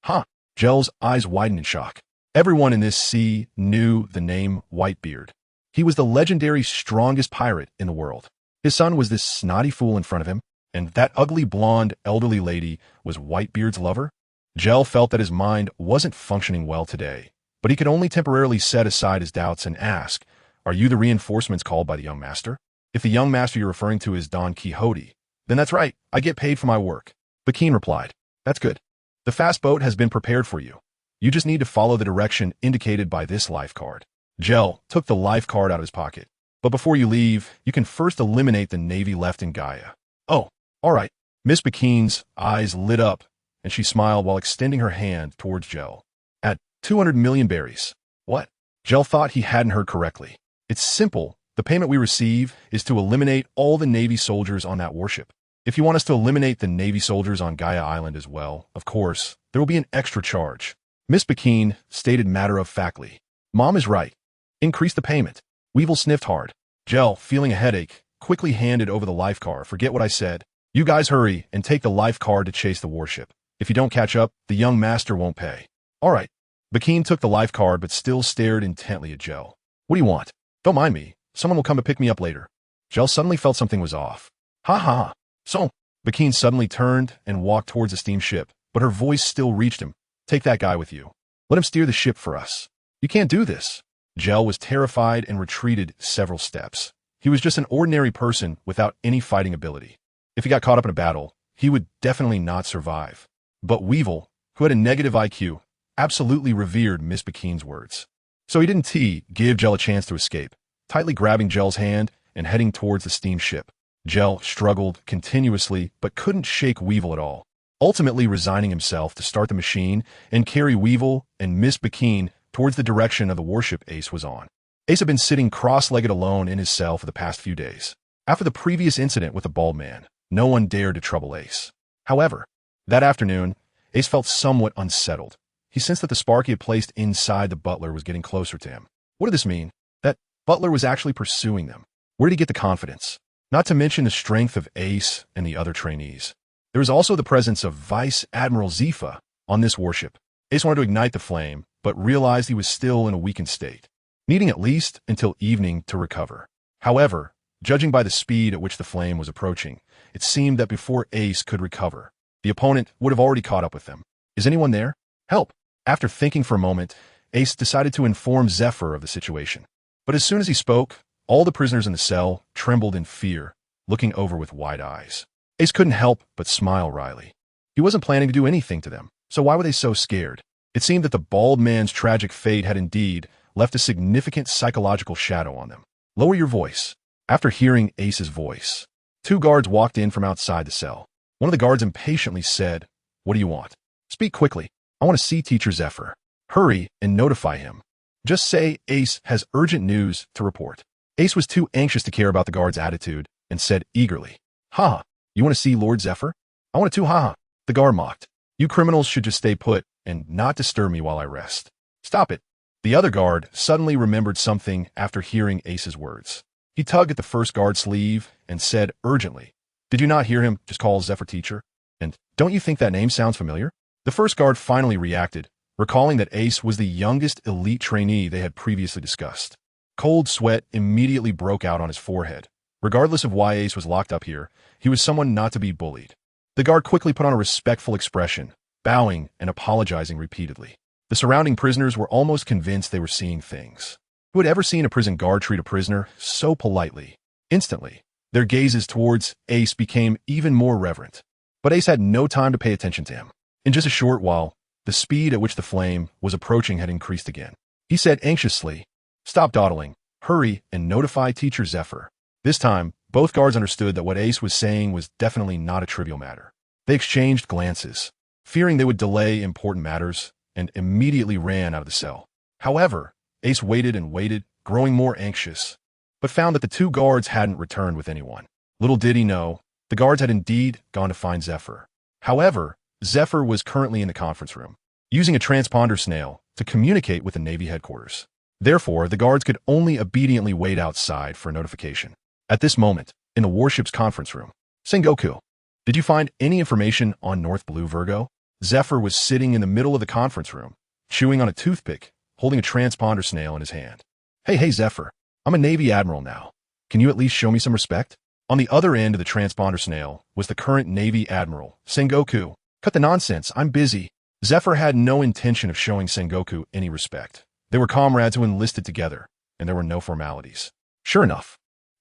S1: Huh? Jell's eyes widened in shock. Everyone in this sea knew the name Whitebeard. He was the legendary strongest pirate in the world. His son was this snotty fool in front of him, and that ugly blonde elderly lady was Whitebeard's lover? Jell felt that his mind wasn't functioning well today, but he could only temporarily set aside his doubts and ask, are you the reinforcements called by the young master? If the young master you're referring to is Don Quixote, then that's right, I get paid for my work. Bakeen replied, that's good. The fast boat has been prepared for you. You just need to follow the direction indicated by this life card. Jell took the life card out of his pocket. But before you leave, you can first eliminate the Navy left in Gaia. Oh, all right. Miss Bakeen's eyes lit up, and she smiled while extending her hand towards Jell. At 200 million berries. What? Jell thought he hadn't heard correctly. It's simple. The payment we receive is to eliminate all the Navy soldiers on that warship. If you want us to eliminate the Navy soldiers on Gaia Island as well, of course, there will be an extra charge. Miss Bakeen stated matter-of-factly. Mom is right. Increase the payment. Weevil sniffed hard. Jell, feeling a headache, quickly handed over the life card. Forget what I said. You guys hurry and take the life card to chase the warship. If you don't catch up, the young master won't pay. All right. Bakeen took the life card but still stared intently at Jell. What do you want? Don't mind me. Someone will come to pick me up later. Jell suddenly felt something was off. Ha ha. So, Bakeen suddenly turned and walked towards the steamship, but her voice still reached him. Take that guy with you. Let him steer the ship for us. You can't do this. Jell was terrified and retreated several steps. He was just an ordinary person without any fighting ability. If he got caught up in a battle, he would definitely not survive. But Weevil, who had a negative IQ, absolutely revered Miss Bakeen's words. So he didn't give Jell a chance to escape, tightly grabbing Jell's hand and heading towards the steamship. Jell struggled continuously but couldn't shake Weevil at all, ultimately resigning himself to start the machine and carry Weevil and Miss Bakeen towards the direction of the warship Ace was on. Ace had been sitting cross-legged alone in his cell for the past few days. After the previous incident with the bald man, no one dared to trouble Ace. However, that afternoon, Ace felt somewhat unsettled. He sensed that the spark he had placed inside the butler was getting closer to him. What did this mean? That Butler was actually pursuing them. Where did he get the confidence? Not to mention the strength of Ace and the other trainees. There was also the presence of Vice Admiral Zifa on this warship. Ace wanted to ignite the flame, but realized he was still in a weakened state, needing at least until evening to recover. However, judging by the speed at which the flame was approaching, it seemed that before Ace could recover, the opponent would have already caught up with them. Is anyone there? Help! After thinking for a moment, Ace decided to inform Zephyr of the situation. But as soon as he spoke, all the prisoners in the cell trembled in fear, looking over with wide eyes. Ace couldn't help but smile wryly. He wasn't planning to do anything to them, so why were they so scared? It seemed that the bald man's tragic fate had indeed left a significant psychological shadow on them. Lower your voice. After hearing Ace's voice, two guards walked in from outside the cell. One of the guards impatiently said, What do you want? Speak quickly. I want to see Teacher Zephyr. Hurry and notify him. Just say Ace has urgent news to report. Ace was too anxious to care about the guard's attitude and said eagerly, "Haha, you want to see Lord Zephyr? I want to too, haha." The guard mocked. "You criminals should just stay put and not disturb me while I rest." "Stop it." The other guard suddenly remembered something after hearing Ace's words. He tugged at the first guard's sleeve and said urgently, "Did you not hear him just call Zephyr teacher? And don't you think that name sounds familiar?" The first guard finally reacted, recalling that Ace was the youngest elite trainee they had previously discussed. Cold sweat immediately broke out on his forehead. Regardless of why Ace was locked up here, he was someone not to be bullied. The guard quickly put on a respectful expression, bowing and apologizing repeatedly. The surrounding prisoners were almost convinced they were seeing things. Who had ever seen a prison guard treat a prisoner so politely? Instantly, their gazes towards Ace became even more reverent. But Ace had no time to pay attention to him. In just a short while, the speed at which the flame was approaching had increased again. He said anxiously, "Stop dawdling. Hurry and notify Teacher Zephyr." This time, both guards understood that what Ace was saying was definitely not a trivial matter. They exchanged glances, fearing they would delay important matters, and immediately ran out of the cell. However, Ace waited and waited, growing more anxious, but found that the two guards hadn't returned with anyone. Little did he know, the guards had indeed gone to find Zephyr. However, Zephyr was currently in the conference room, using a transponder snail to communicate with the Navy headquarters. Therefore, the guards could only obediently wait outside for a notification. At this moment, in the warship's conference room, "Sengoku, did you find any information on North Blue Virgo?" Zephyr was sitting in the middle of the conference room, chewing on a toothpick, holding a transponder snail in his hand. Hey, Zephyr, I'm a Navy admiral now. Can you at least show me some respect?" On the other end of the transponder snail was the current Navy admiral, Sengoku. "Cut the nonsense, I'm busy." Zephyr had no intention of showing Sengoku any respect. They were comrades who enlisted together, and there were no formalities. Sure enough,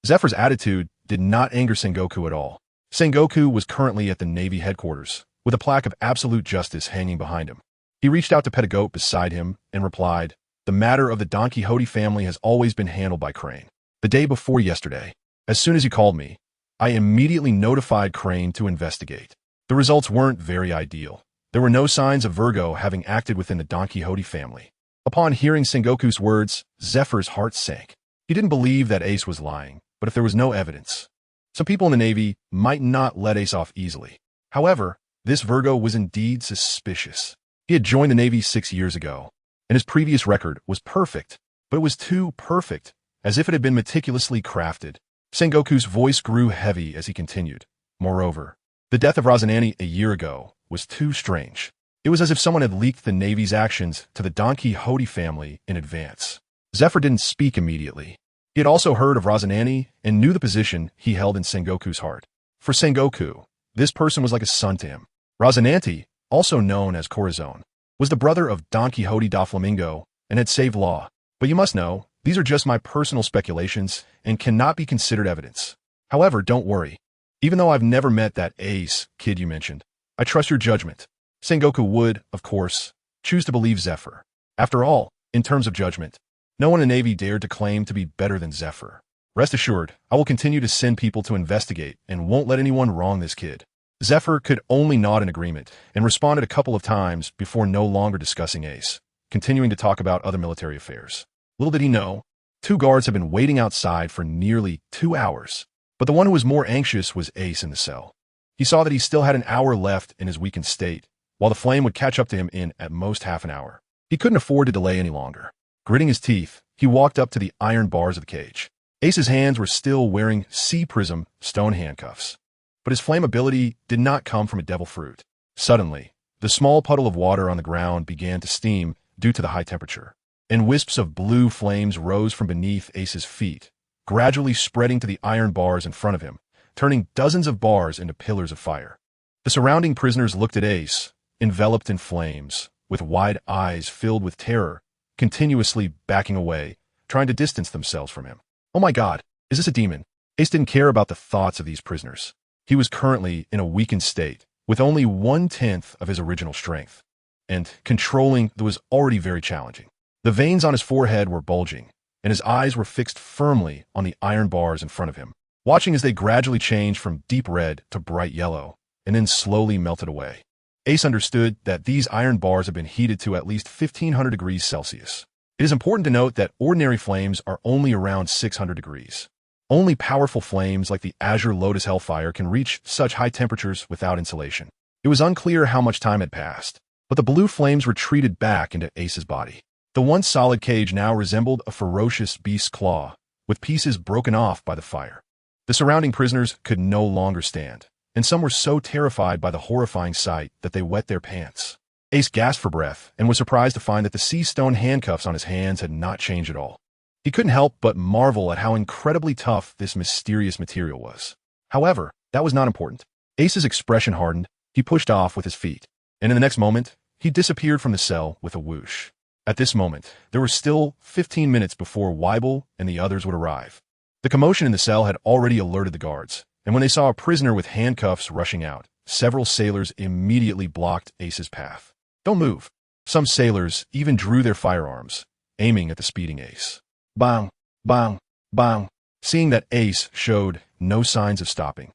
S1: Zephyr's attitude did not anger Sengoku at all. Sengoku was currently at the Navy headquarters, with a plaque of absolute justice hanging behind him. He reached out to pet a goat beside him and replied, "The matter of the Don Quixote family has always been handled by Crane. The day before yesterday, as soon as you called me, I immediately notified Crane to investigate. The results weren't very ideal. There were no signs of Virgo having acted within the Don Quixote family." Upon hearing Sengoku's words, Zephyr's heart sank. He didn't believe that Ace was lying, but if there was no evidence, some people in the Navy might not let Ace off easily. However, this Virgo was indeed suspicious. He had joined the Navy 6 years ago, and his previous record was perfect, but it was too perfect, as if it had been meticulously crafted. Sengoku's voice grew heavy as he continued. Moreover, the death of Razanani a year ago was too strange. It was as if someone had leaked the Navy's actions to the Don Quixote family in advance. Zephyr didn't speak immediately. He had also heard of Razanani and knew the position he held in Sengoku's heart. For Sengoku, this person was like a son to him. Razananti, also known as Corazon, was the brother of Don Quixote da Flamingo and had saved Law. But you must know, these are just my personal speculations and cannot be considered evidence. However, don't worry. Even though I've never met that Ace kid you mentioned, I trust your judgment. Sengoku would, of course, choose to believe Zephyr. After all, in terms of judgment, no one in the Navy dared to claim to be better than Zephyr. Rest assured, I will continue to send people to investigate and won't let anyone wrong this kid. Zephyr could only nod in agreement and responded a couple of times before no longer discussing Ace, continuing to talk about other military affairs. Little did he know, 2 guards had been waiting outside for nearly 2 hours, but the one who was more anxious was Ace in the cell. He saw that he still had an hour left in his weakened state, while the flame would catch up to him in at most half an hour. He couldn't afford to delay any longer. Gritting his teeth, he walked up to the iron bars of the cage. Ace's hands were still wearing C-Prism stone handcuffs, but his flammability did not come from a devil fruit. Suddenly, the small puddle of water on the ground began to steam due to the high temperature, and wisps of blue flames rose from beneath Ace's feet, gradually spreading to the iron bars in front of him, turning dozens of bars into pillars of fire. The surrounding prisoners looked at Ace, enveloped in flames, with wide eyes filled with terror, continuously backing away, trying to distance themselves from him. Oh my God, is this a demon? Ace didn't care about the thoughts of these prisoners. He was currently in a weakened state, with only 1/10 of his original strength, and controlling that was already very challenging. The veins on his forehead were bulging, and his eyes were fixed firmly on the iron bars in front of him, watching as they gradually changed from deep red to bright yellow, and then slowly melted away. Ace understood that these iron bars had been heated to at least 1500 degrees Celsius. It is important to note that ordinary flames are only around 600 degrees. Only powerful flames like the Azure Lotus Hellfire can reach such high temperatures without insulation. It was unclear how much time had passed, but the blue flames retreated back into Ace's body. The once solid cage now resembled a ferocious beast's claw, with pieces broken off by the fire. The surrounding prisoners could no longer stand, and some were so terrified by the horrifying sight that they wet their pants. Ace gasped for breath and was surprised to find that the sea stone handcuffs on his hands had not changed at all. He couldn't help but marvel at how incredibly tough this mysterious material was. However, that was not important. Ace's expression hardened, he pushed off with his feet, and in the next moment, he disappeared from the cell with a whoosh. At this moment, there were still 15 minutes before Weibel and the others would arrive. The commotion in the cell had already alerted the guards, and when they saw a prisoner with handcuffs rushing out, several sailors immediately blocked Ace's path. "Don't move." Some sailors even drew their firearms, aiming at the speeding Ace. Bang, bang, bang. Seeing that Ace showed no signs of stopping,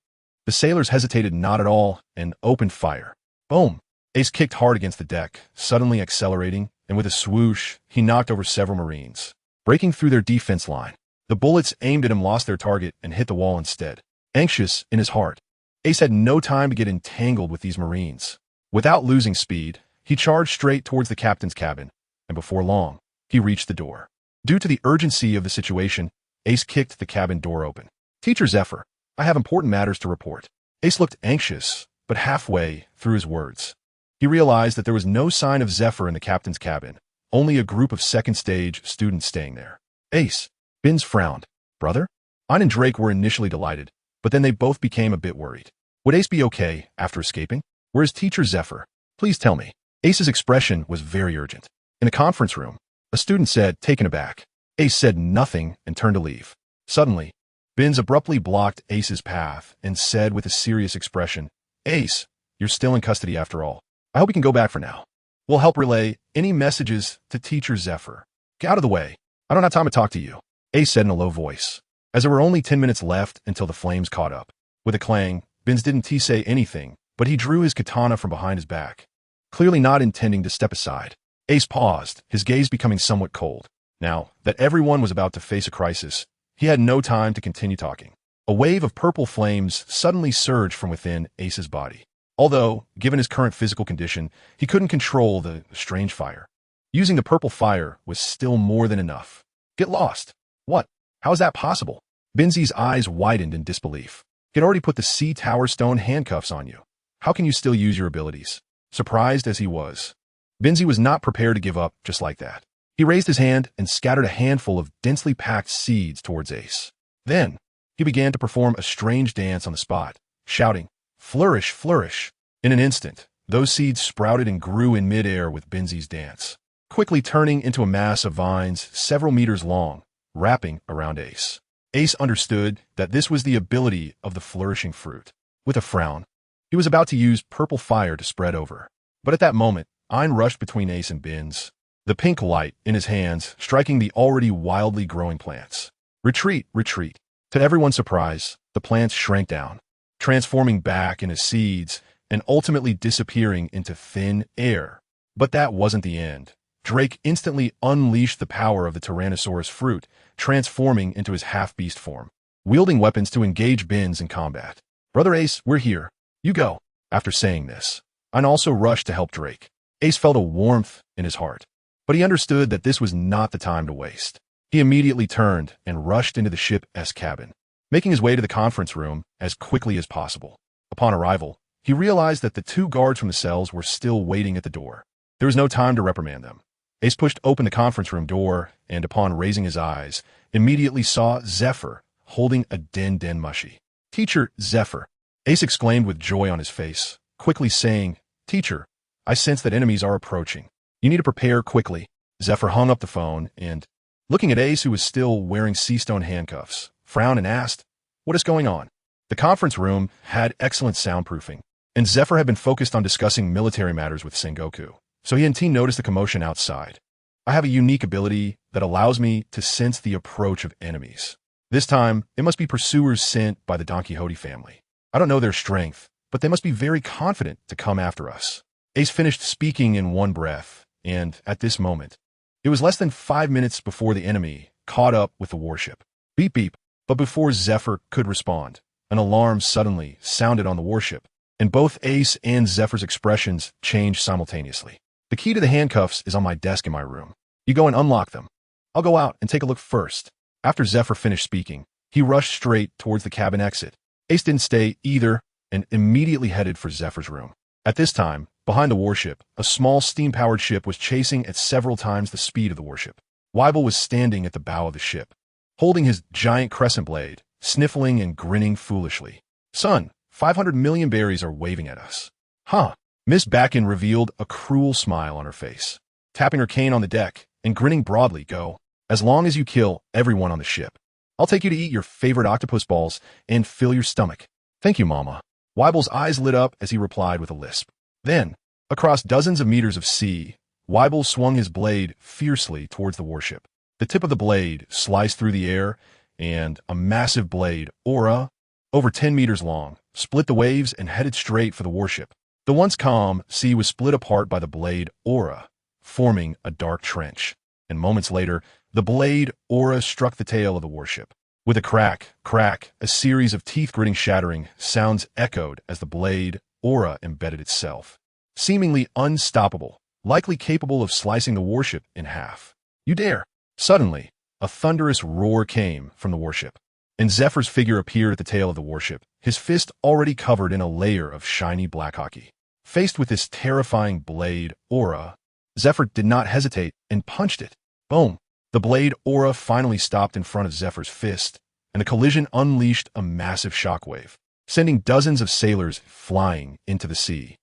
S1: the sailors hesitated not at all and opened fire. Boom! Ace kicked hard against the deck, suddenly accelerating, and with a swoosh, he knocked over several Marines, breaking through their defense line. The bullets aimed at him lost their target and hit the wall instead. Anxious in his heart, Ace had no time to get entangled with these Marines. Without losing speed, he charged straight towards the captain's cabin, and before long, he reached the door. Due to the urgency of the situation, Ace kicked the cabin door open. "Teacher Zephyr, I have important matters to report." Ace looked anxious, but halfway through his words, he realized that there was no sign of Zephyr in the captain's cabin, only a group of second-stage students staying there. "Ace," Binns frowned. "Brother?" Ein and Drake were initially delighted, but then they both became a bit worried. Would Ace be okay after escaping? Where is Teacher Zephyr? Please tell me. Ace's expression was very urgent. In a conference room, a student said, taken aback. Ace said nothing and turned to leave. Suddenly, Binns abruptly blocked Ace's path and said with a serious expression, "Ace, you're still in custody after all. I hope you can go back for now. We'll help relay any messages to Teacher Zephyr. Get out of the way. I don't have time to talk to you," Ace said in a low voice, as there were only 10 minutes left until the flames caught up. With a clang, Binns didn't say anything, but he drew his katana from behind his back, clearly not intending to step aside. Ace paused, his gaze becoming somewhat cold. Now that everyone was about to face a crisis, he had no time to continue talking. A wave of purple flames suddenly surged from within Ace's body. Although, given his current physical condition, he couldn't control the strange fire. Using the purple fire was still more than enough. Get lost. What? How is that possible? Binns's eyes widened in disbelief. He had already put the Sea Tower Stone handcuffs on you. How can you still use your abilities? Surprised as he was, Binns was not prepared to give up just like that. He raised his hand and scattered a handful of densely packed seeds towards Ace. Then, he began to perform a strange dance on the spot, shouting, "Flourish, flourish." In an instant, those seeds sprouted and grew in midair with Binns's dance, quickly turning into a mass of vines several meters long, wrapping around Ace. Ace understood that this was the ability of the flourishing fruit. With a frown, he was about to use purple fire to spread over. But at that moment, Ein rushed between Ace and Binns, the pink light in his hands striking the already wildly growing plants. "Retreat, retreat." To everyone's surprise, the plants shrank down, transforming back into seeds and ultimately disappearing into thin air. But that wasn't the end. Drake instantly unleashed the power of the Tyrannosaurus fruit, transforming into his half-beast form, wielding weapons to engage Binns in combat. "Brother Ace, we're here. You go." After saying this, Ein also rushed to help Drake. Ace felt a warmth in his heart, but he understood that this was not the time to waste. He immediately turned and rushed into the ship's cabin, making his way to the conference room as quickly as possible. Upon arrival, he realized that the two guards from the cells were still waiting at the door. There was no time to reprimand them. Ace pushed open the conference room door and, upon raising his eyes, immediately saw Zephyr holding a den mushy. "Teacher Zephyr," Ace exclaimed with joy on his face, quickly saying, "Teacher, I sense that enemies are approaching. You need to prepare quickly." Zephyr hung up the phone and, looking at Ace, who was still wearing sea stone handcuffs, frowned and asked, "What is going on?" The conference room had excellent soundproofing, and Zephyr had been focused on discussing military matters with Sengoku, so he and T noticed the commotion outside. "I have a unique ability that allows me to sense the approach of enemies. This time, it must be pursuers sent by the Don Quixote family. I don't know their strength, but they must be very confident to come after us." Ace finished speaking in one breath, and at this moment, it was less than 5 minutes before the enemy caught up with the warship. Beep beep. But before Zephyr could respond, an alarm suddenly sounded on the warship, and both Ace and Zephyr's expressions changed simultaneously. The key to the handcuffs is on my desk in my room. You go and unlock them. I'll go out and take a look first. After Zephyr finished speaking, he rushed straight towards the cabin exit. Ace didn't stay either and immediately headed for Zephyr's room. At this time, behind the warship, a small steam-powered ship was chasing at several times the speed of the warship. Weibel was standing at the bow of the ship, holding his giant crescent blade, sniffling and grinning foolishly. Son, 500 million berries are waving at us. Huh? Miss Bakken revealed a cruel smile on her face, tapping her cane on the deck and grinning broadly. Go. As long as you kill everyone on the ship, I'll take you to eat your favorite octopus balls and fill your stomach. Thank you, Mama. Weibel's eyes lit up as he replied with a lisp. Then, across dozens of meters of sea, Weibel swung his blade fiercely towards the warship. The tip of the blade sliced through the air, and a massive blade, Aura, over 10 meters long, split the waves and headed straight for the warship. The once calm sea was split apart by the blade, Aura, forming a dark trench. And moments later, the blade, Aura, struck the tail of the warship. With a crack, a series of teeth-gritting shattering sounds echoed as the blade, Aura, embedded itself. Seemingly unstoppable, likely capable of slicing the warship in half. You dare! Suddenly, a thunderous roar came from the warship, and Zephyr's figure appeared at the tail of the warship, his fist already covered in a layer of shiny black hockey. Faced with this terrifying blade, Aura, Zephyr did not hesitate and punched it. Boom! The blade, Aura, finally stopped in front of Zephyr's fist, and the collision unleashed a massive shockwave, sending dozens of sailors flying into the sea.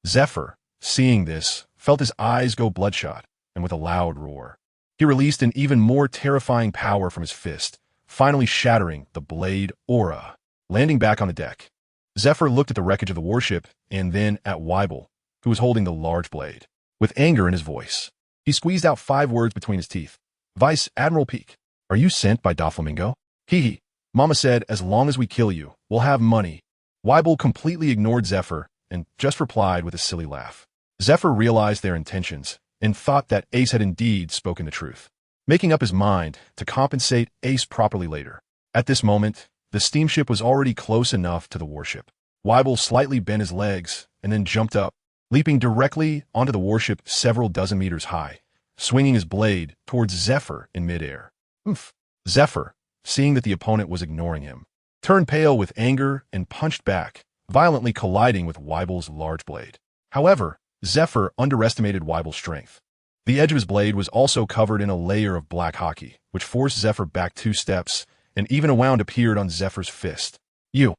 S1: Zephyr, seeing this, felt his eyes go bloodshot, and with a loud roar, he released an even more terrifying power from his fist, finally shattering the blade, Aura, landing back on the deck. Zephyr looked at the wreckage of the warship and then at Weibel, who was holding the large blade. With anger in his voice, he squeezed out 5 words between his teeth. Vice Admiral Peak, are you sent by Doflamingo? Hee. Mama said, as long as we kill you, we'll have money. Weibel completely ignored Zephyr and just replied with a silly laugh. Zephyr realized their intentions and thought that Ace had indeed spoken the truth, making up his mind to compensate Ace properly later. At this moment, the steamship was already close enough to the warship. Weibel slightly bent his legs and then jumped up, leaping directly onto the warship several dozen meters high, swinging his blade towards Zephyr in midair. Oof! Zephyr, seeing that the opponent was ignoring him, turned pale with anger and punched back, violently colliding with Weibel's large blade. However, Zephyr underestimated Weibel's strength. The edge of his blade was also covered in a layer of black hockey, which forced Zephyr back 2 steps, and even a wound appeared on Zephyr's fist. You!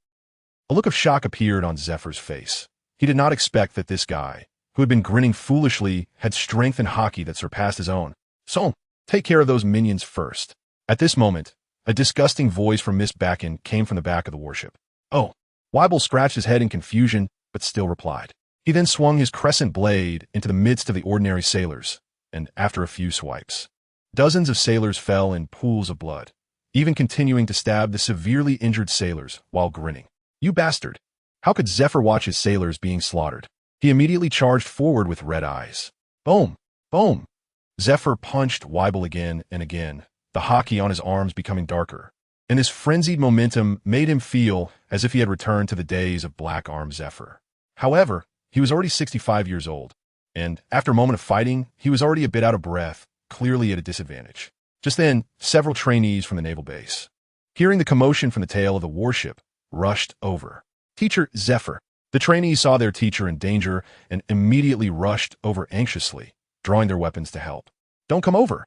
S1: A look of shock appeared on Zephyr's face. He did not expect that this guy, who had been grinning foolishly, had strength and hockey that surpassed his own. So, take care of those minions first. At this moment, a disgusting voice from Miss Bakken came from the back of the warship. Oh! Weibel scratched his head in confusion, but still replied. He then swung his crescent blade into the midst of the ordinary sailors, and after a few swipes, dozens of sailors fell in pools of blood, even continuing to stab the severely injured sailors while grinning. You bastard! How could Zephyr watch his sailors being slaughtered? He immediately charged forward with red eyes. Boom! Boom! Zephyr punched Weibel again and again, the hockey on his arms becoming darker, and his frenzied momentum made him feel as if he had returned to the days of Black Arm Zephyr. However, he was already 65 years old, and after a moment of fighting, he was already a bit out of breath, clearly at a disadvantage. Just then, several trainees from the naval base, hearing the commotion from the tail of the warship, rushed over. Teacher Zephyr. The trainees saw their teacher in danger and immediately rushed over anxiously, drawing their weapons to help. Don't come over.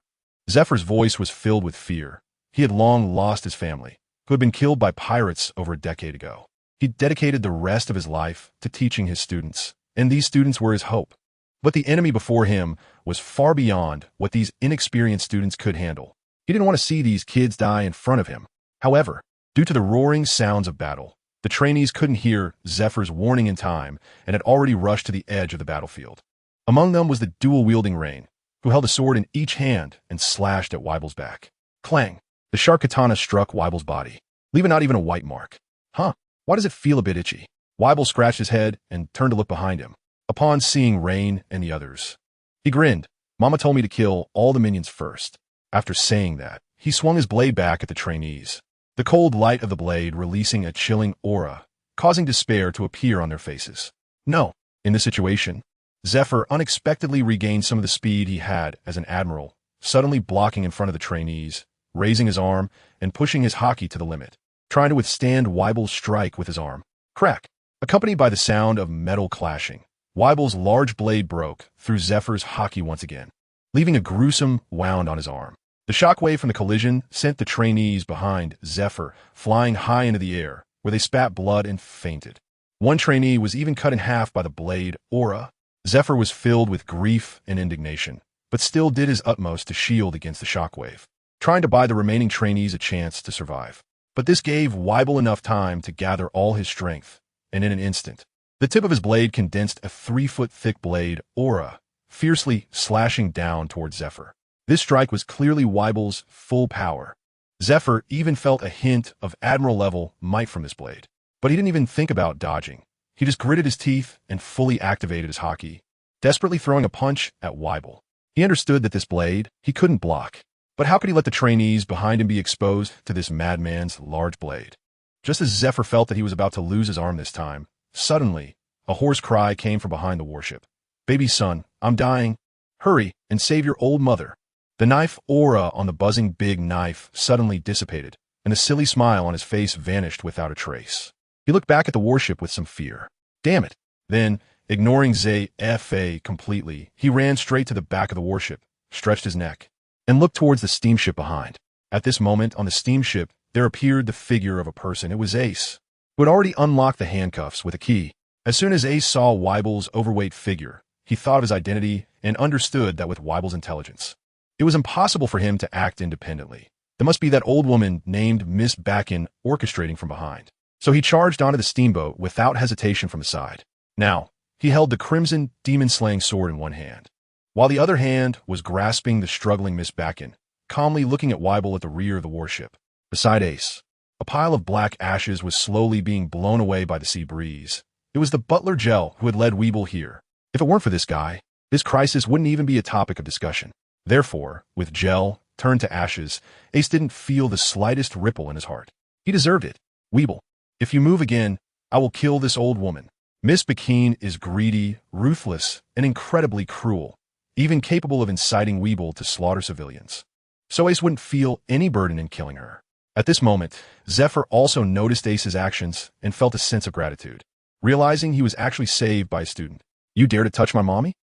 S1: Zephyr's voice was filled with fear. He had long lost his family, who had been killed by pirates over a decade ago. He dedicated the rest of his life to teaching his students, and these students were his hope. But the enemy before him was far beyond what these inexperienced students could handle. He didn't want to see these kids die in front of him. However, due to the roaring sounds of battle, the trainees couldn't hear Zephyr's warning in time and had already rushed to the edge of the battlefield. Among them was the dual-wielding Rain, who held a sword in each hand and slashed at Weibel's back. Clang! The sharp katana struck Weibel's body, leaving not even a white mark. Huh? Why does it feel a bit itchy? Weibel scratched his head and turned to look behind him. upon seeing Rain and the others. He grinned. Mama told me to kill all the minions first. After saying that, he swung his blade back at the trainees. The cold light of the blade releasing a chilling aura, causing despair to appear on their faces. No. In this situation, Zephyr unexpectedly regained some of the speed he had as an admiral, suddenly blocking in front of the trainees, raising his arm, and pushing his haki to the limit, trying to withstand Weibel's strike with his arm. Crack! Accompanied by the sound of metal clashing, Weibel's large blade broke through Zephyr's haki once again, leaving a gruesome wound on his arm. The shockwave from the collision sent the trainees behind Zephyr flying high into the air, where they spat blood and fainted. One trainee was even cut in half by the blade aura. Zephyr was filled with grief and indignation, but still did his utmost to shield against the shockwave, trying to buy the remaining trainees a chance to survive. But this gave Weibel enough time to gather all his strength, and in an instant, the tip of his blade condensed a 3-foot-thick blade aura, fiercely slashing down towards Zephyr. This strike was clearly Weibel's full power. Zephyr even felt a hint of admiral-level might from this blade, but he didn't even think about dodging. He just gritted his teeth and fully activated his haki, desperately throwing a punch at Weibel. He understood that this blade he couldn't block, but how could he let the trainees behind him be exposed to this madman's large blade? Just as Zephyr felt that he was about to lose his arm this time, suddenly, a hoarse cry came from behind the warship. "Baby son, I'm dying. Hurry and save your old mother." The knife aura on the buzzing big knife suddenly dissipated, and the silly smile on his face vanished without a trace. He looked back at the warship with some fear. Damn it! Then, ignoring Zephyr completely, he ran straight to the back of the warship, stretched his neck, and looked towards the steamship behind. At this moment, on the steamship, there appeared the figure of a person. It was Ace, who had already unlocked the handcuffs with a key. As soon as Ace saw Weibel's overweight figure, he thought of his identity and understood that with Weibel's intelligence, it was impossible for him to act independently. There must be that old woman named Miss Bakken orchestrating from behind. So he charged onto the steamboat without hesitation from the side. Now, he held the crimson demon-slaying sword in one hand, while the other hand was grasping the struggling Miss Bakken, calmly looking at Weibel at the rear of the warship. Beside Ace, a pile of black ashes was slowly being blown away by the sea breeze. It was the butler Gel who had led Weibel here. If it weren't for this guy, this crisis wouldn't even be a topic of discussion. Therefore, with Gel turned to ashes, Ace didn't feel the slightest ripple in his heart. He deserved it. Weibel, if you move again, I will kill this old woman. Miss Bakken is greedy, ruthless, and incredibly cruel, even capable of inciting Weibel to slaughter civilians. So Ace wouldn't feel any burden in killing her. At this moment, Zephyr also noticed Ace's actions and felt a sense of gratitude, realizing he was actually saved by a student. "You dare to touch my mommy?"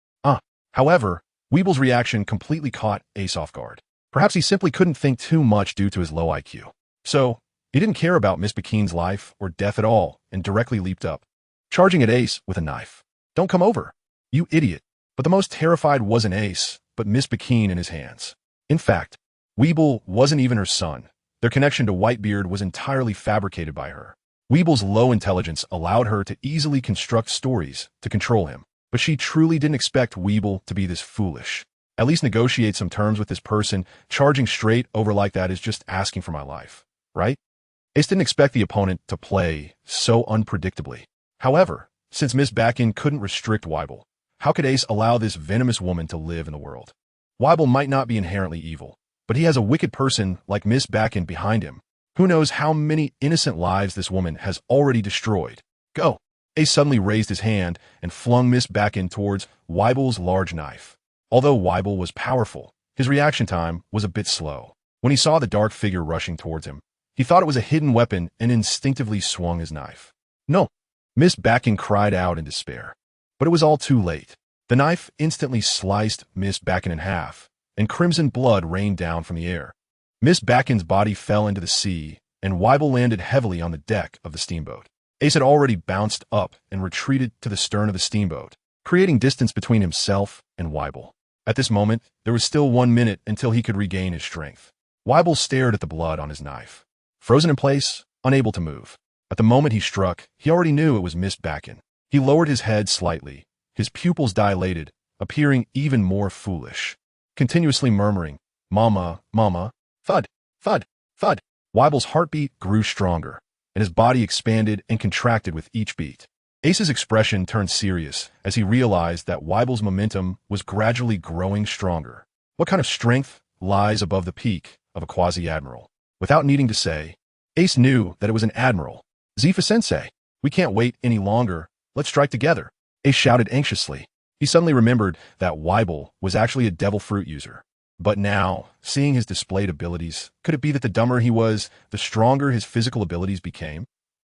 S1: However, Weibel's reaction completely caught Ace off guard. Perhaps he simply couldn't think too much due to his low IQ. So, he didn't care about Miss Bakken's life or death at all and directly leaped up, charging at Ace with a knife. "Don't come over, you idiot." But the most terrified wasn't Ace, but Miss Bakken in his hands. In fact, Weibel wasn't even her son. Their connection to Whitebeard was entirely fabricated by her. Weibel's low intelligence allowed her to easily construct stories to control him. But she truly didn't expect Weibel to be this foolish. At least negotiate some terms with this person. Charging straight over like that is just asking for my life, right? Ace didn't expect the opponent to play so unpredictably. However, since Miss Bakken couldn't restrict Weibel, how could Ace allow this venomous woman to live in the world? Weibel might not be inherently evil, but he has a wicked person like Miss Bakken behind him. Who knows how many innocent lives this woman has already destroyed? Go! Ace suddenly raised his hand and flung Miss Bakken towards Weibel's large knife. Although Weibel was powerful, his reaction time was a bit slow. When he saw the dark figure rushing towards him, he thought it was a hidden weapon and instinctively swung his knife. "No!" Miss Bakken cried out in despair. But it was all too late. The knife instantly sliced Miss Bakken in half, and crimson blood rained down from the air. Miss Bakken's body fell into the sea, and Weibel landed heavily on the deck of the steamboat. Ace had already bounced up and retreated to the stern of the steamboat, creating distance between himself and Weibel. At this moment, there was still 1 minute until he could regain his strength. Weibel stared at the blood on his knife, frozen in place, unable to move. At the moment he struck, he already knew it was Miss Bakken. He lowered his head slightly, his pupils dilated, appearing even more foolish, continuously murmuring, "Mama, mama," thud, thud, thud. Weibel's heartbeat grew stronger, and his body expanded and contracted with each beat. Ace's expression turned serious as he realized that Weibel's momentum was gradually growing stronger. What kind of strength lies above the peak of a quasi-admiral? Without needing to say, Ace knew that it was an admiral. Zifa-sensei, we can't wait any longer. Let's strike together. Ace shouted anxiously. He suddenly remembered that Weibel was actually a devil fruit user. But now, seeing his displayed abilities, could it be that the dumber he was, the stronger his physical abilities became?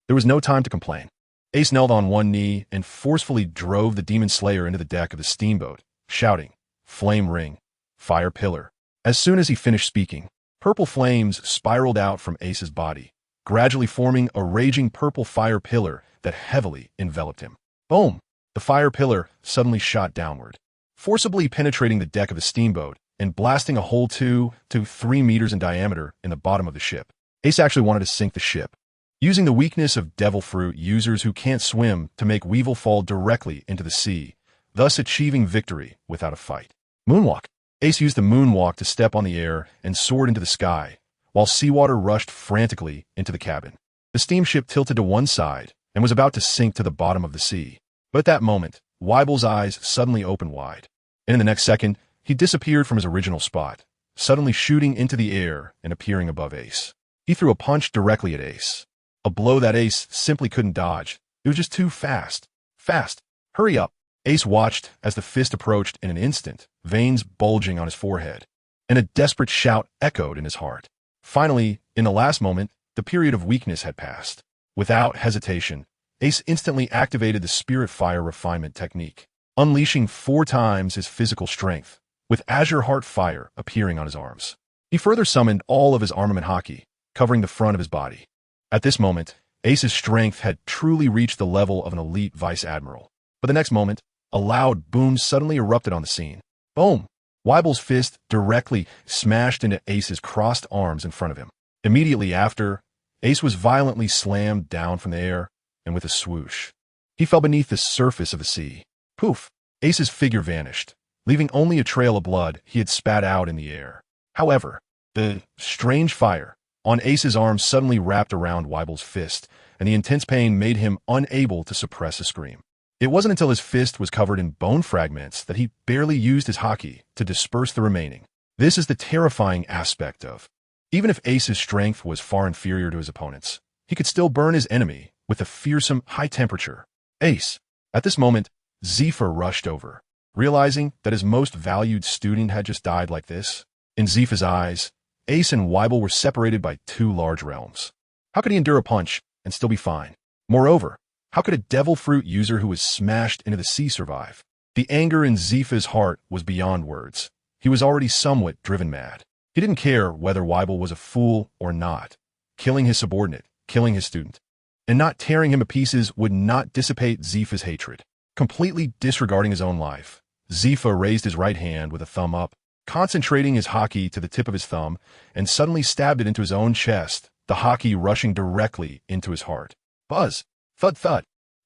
S1: There was no time to complain. Ace knelt on one knee and forcefully drove the Demon Slayer into the deck of the steamboat, shouting, "Flame ring, fire pillar." As soon as he finished speaking, purple flames spiraled out from Ace's body, gradually forming a raging purple fire pillar that heavily enveloped him. Boom! The fire pillar suddenly shot downward, forcibly penetrating the deck of the steamboat and blasting a hole 2 to 3 meters in diameter in the bottom of the ship. Ace actually wanted to sink the ship, using the weakness of devil fruit users who can't swim to make Weevil fall directly into the sea, thus achieving victory without a fight. Moonwalk. Ace used the moonwalk to step on the air and soared into the sky, while seawater rushed frantically into the cabin. The steamship tilted to one side and was about to sink to the bottom of the sea. But at that moment, Weibel's eyes suddenly opened wide, and in the next second, he disappeared from his original spot, suddenly shooting into the air and appearing above Ace. He threw a punch directly at Ace, a blow that Ace simply couldn't dodge. It was just too fast. Fast! Hurry up! Ace watched as the fist approached in an instant, veins bulging on his forehead, and a desperate shout echoed in his heart. Finally, in the last moment, the period of weakness had passed. Without hesitation, Ace instantly activated the Spirit Fire Refinement technique, unleashing 4 times his physical strength, with Azure Heart Fire appearing on his arms. He further summoned all of his armament haki, covering the front of his body. At this moment, Ace's strength had truly reached the level of an elite vice admiral. But the next moment, a loud boom suddenly erupted on the scene. Boom! Weibel's fist directly smashed into Ace's crossed arms in front of him. Immediately after, Ace was violently slammed down from the air, and with a swoosh, he fell beneath the surface of the sea. Poof! Ace's figure vanished, leaving only a trail of blood he had spat out in the air. However, the strange fire on Ace's arm suddenly wrapped around Weibel's fist, and the intense pain made him unable to suppress a scream. It wasn't until his fist was covered in bone fragments that he barely used his haki to disperse the remaining. This is the terrifying aspect of. Even if Ace's strength was far inferior to his opponent's, he could still burn his enemy with a fearsome high temperature. Ace. At this moment, Zifa rushed over, realizing that his most valued student had just died like this. In Zifa's eyes, Ace and Weibel were separated by 2 large realms. How could he endure a punch and still be fine? Moreover, how could a devil fruit user who was smashed into the sea survive? The anger in Zifa's heart was beyond words. He was already somewhat driven mad. He didn't care whether Weibel was a fool or not. Killing his subordinate, killing his student, and not tearing him to pieces would not dissipate Zifa's hatred. Completely disregarding his own life, Zifa raised his right hand with a thumb up, concentrating his haki to the tip of his thumb, and suddenly stabbed it into his own chest, the haki rushing directly into his heart. Buzz! Thud thud!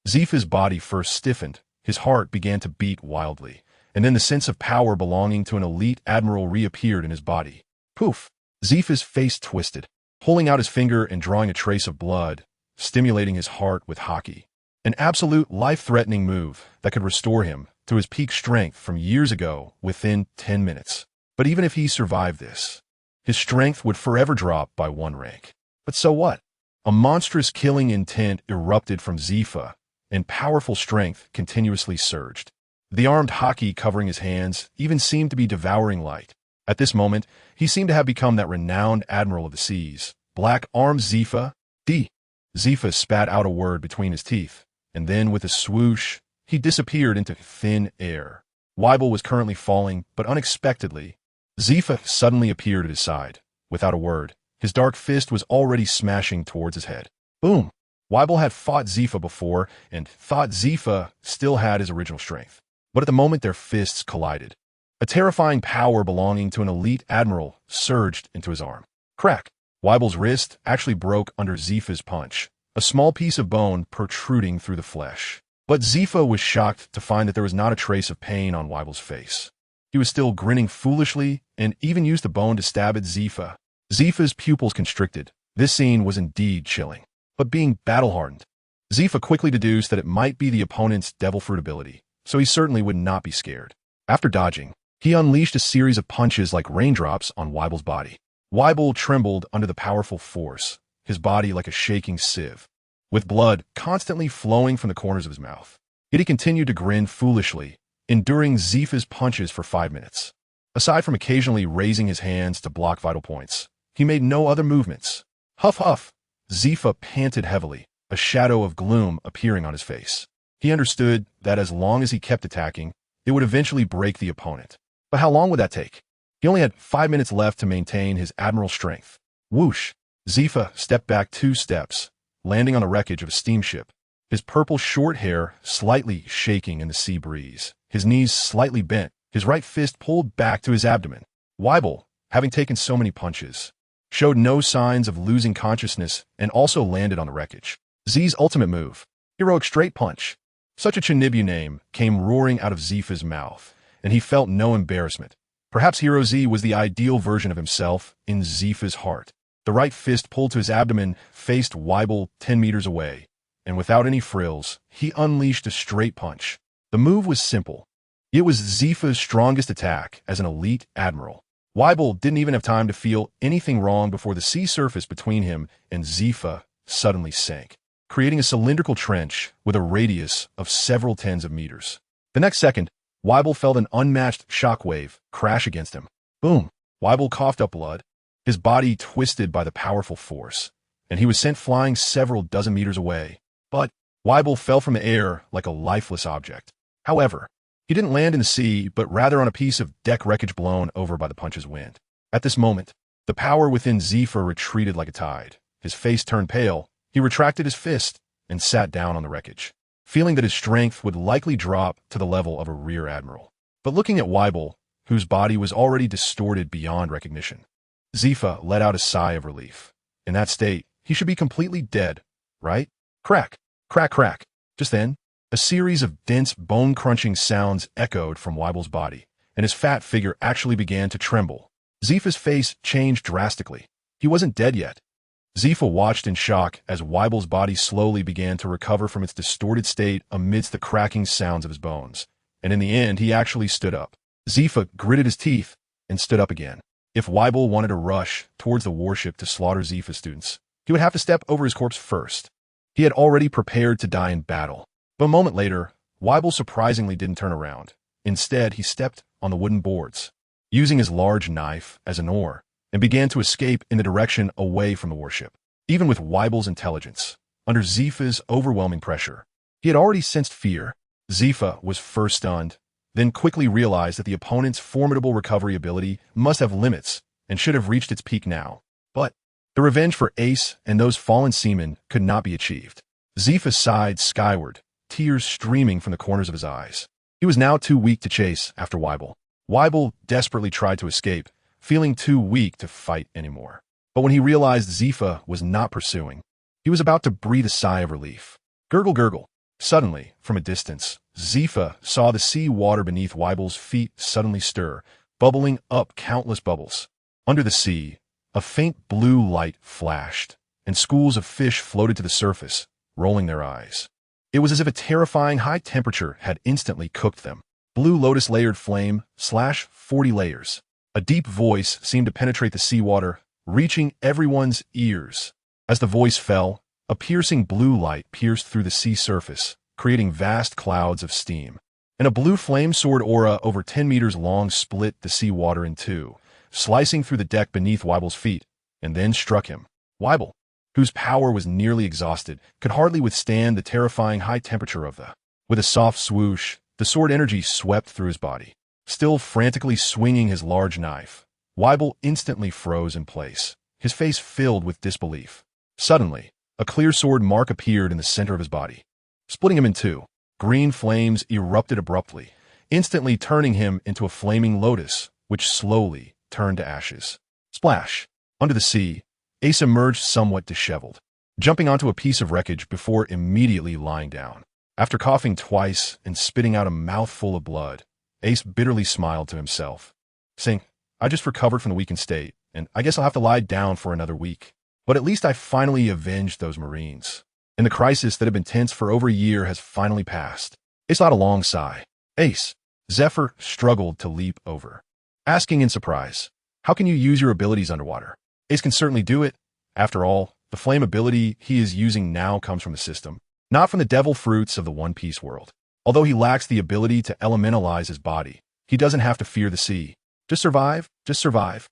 S1: Zifa's body first stiffened, his heart began to beat wildly, and then the sense of power belonging to an elite admiral reappeared in his body. Poof! Zifa's face twisted, pulling out his finger and drawing a trace of blood, stimulating his heart with haki. An absolute life-threatening move that could restore him to his peak strength from years ago within 10 minutes. But even if he survived this, his strength would forever drop by 1 rank. But so what? A monstrous killing intent erupted from Zifa, and powerful strength continuously surged. The armed haki covering his hands even seemed to be devouring light. At this moment, he seemed to have become that renowned admiral of the seas. Black-armed Zifa. Zifa spat out a word between his teeth, and then with a swoosh, he disappeared into thin air. Weibel was currently falling, but unexpectedly, Zifa suddenly appeared at his side. Without a word, his dark fist was already smashing towards his head. Boom! Weibel had fought Zifa before and thought Zifa still had his original strength. But at the moment their fists collided, a terrifying power belonging to an elite admiral surged into his arm. Crack! Weibel's wrist actually broke under Zifa's punch, a small piece of bone protruding through the flesh. But Zifa was shocked to find that there was not a trace of pain on Weibel's face. He was still grinning foolishly and even used the bone to stab at Zifa. Zifa's pupils constricted. This scene was indeed chilling. But being battle-hardened, Zifa quickly deduced that it might be the opponent's devil fruit ability, so he certainly would not be scared. After dodging, he unleashed a series of punches like raindrops on Weibel's body. Weibel trembled under the powerful force, his body like a shaking sieve, with blood constantly flowing from the corners of his mouth. Yet he continued to grin foolishly, enduring Zifa's punches for 5 minutes. Aside from occasionally raising his hands to block vital points, he made no other movements. Huff huff, Zifa panted heavily, a shadow of gloom appearing on his face. He understood that as long as he kept attacking, it would eventually break the opponent. But how long would that take? He only had 5 minutes left to maintain his admiral strength. Whoosh! Zifa stepped back 2 steps, landing on the wreckage of a steamship, his purple short hair slightly shaking in the sea breeze, his knees slightly bent, his right fist pulled back to his abdomen. Weibel, having taken so many punches, showed no signs of losing consciousness and also landed on the wreckage. Z's ultimate move, Heroic Straight Punch. Such a Chinibu name came roaring out of Zifa's mouth, and he felt no embarrassment. Perhaps Hero Z was the ideal version of himself in Zifa's heart. The right fist pulled to his abdomen faced Weibel 10 meters away, and without any frills, he unleashed a straight punch. The move was simple. It was Zifa's strongest attack as an elite admiral. Weibel didn't even have time to feel anything wrong before the sea surface between him and Zifa suddenly sank, creating a cylindrical trench with a radius of several tens of meters. The next second, Weibel felt an unmatched shockwave crash against him. Boom! Weibel coughed up blood, his body twisted by the powerful force, and he was sent flying several dozen meters away. But Weibel fell from the air like a lifeless object. However, he didn't land in the sea, but rather on a piece of deck wreckage blown over by the punch's wind. At this moment, the power within Zifa retreated like a tide. His face turned pale, he retracted his fist, and sat down on the wreckage, feeling that his strength would likely drop to the level of a rear admiral. But looking at Weibel, whose body was already distorted beyond recognition, Zifa let out a sigh of relief. In that state, he should be completely dead, right? Crack, crack, crack. Just then, a series of dense, bone-crunching sounds echoed from Weibel's body, and his fat figure actually began to tremble. Zifa's face changed drastically. He wasn't dead yet. Zifa watched in shock as Weibel's body slowly began to recover from its distorted state amidst the cracking sounds of his bones. And in the end, he actually stood up. Zifa gritted his teeth and stood up again. If Weibel wanted to rush towards the warship to slaughter Zifa's students, he would have to step over his corpse first. He had already prepared to die in battle. But a moment later, Weibel surprisingly didn't turn around. Instead, he stepped on the wooden boards, using his large knife as an oar, and began to escape in the direction away from the warship. Even with Weibel's intelligence, under Zifa's overwhelming pressure, he had already sensed fear. Zifa was first stunned, then quickly realized that the opponent's formidable recovery ability must have limits and should have reached its peak now. But the revenge for Ace and those fallen seamen could not be achieved. Zifa sighed skyward, tears streaming from the corners of his eyes. He was now too weak to chase after Weibel. Weibel desperately tried to escape, feeling too weak to fight anymore. But when he realized Zifa was not pursuing, he was about to breathe a sigh of relief. Gurgle, gurgle. Suddenly, from a distance, Zifa saw the sea water beneath Weibel's feet suddenly stir, bubbling up countless bubbles. Under the sea, a faint blue light flashed, and schools of fish floated to the surface, rolling their eyes. It was as if a terrifying high temperature had instantly cooked them. Blue Lotus layered flame / 40 layers. A deep voice seemed to penetrate the seawater, reaching everyone's ears. As the voice fell, a piercing blue light pierced through the sea surface, creating vast clouds of steam. And a blue flame sword aura over 10 meters long split the seawater in two, slicing through the deck beneath Weibel's feet, and then struck him. Weibel, whose power was nearly exhausted, could hardly withstand the terrifying high temperature of the. With a soft swoosh, the sword energy swept through his body. Still frantically swinging his large knife, Weibel instantly froze in place, his face filled with disbelief. Suddenly, a clear sword mark appeared in the center of his body, splitting him in two. Green flames erupted abruptly, instantly turning him into a flaming lotus, which slowly turned to ashes. Splash! Under the sea, Ace emerged somewhat disheveled, jumping onto a piece of wreckage before immediately lying down. After coughing twice and spitting out a mouthful of blood, Ace bitterly smiled to himself, saying, I just recovered from the weakened state, and I guess I'll have to lie down for another week. But at least I finally avenged those Marines. and the crisis that had been tense for over a year has finally passed. Ace let a long sigh. Ace. Zephyr struggled to leap over, asking in surprise, how can you use your abilities underwater? Ace can certainly do it. After all, the flame ability he is using now comes from the system, not from the devil fruits of the One Piece world. Although he lacks the ability to elementalize his body, he doesn't have to fear the sea. Just survive, just survive.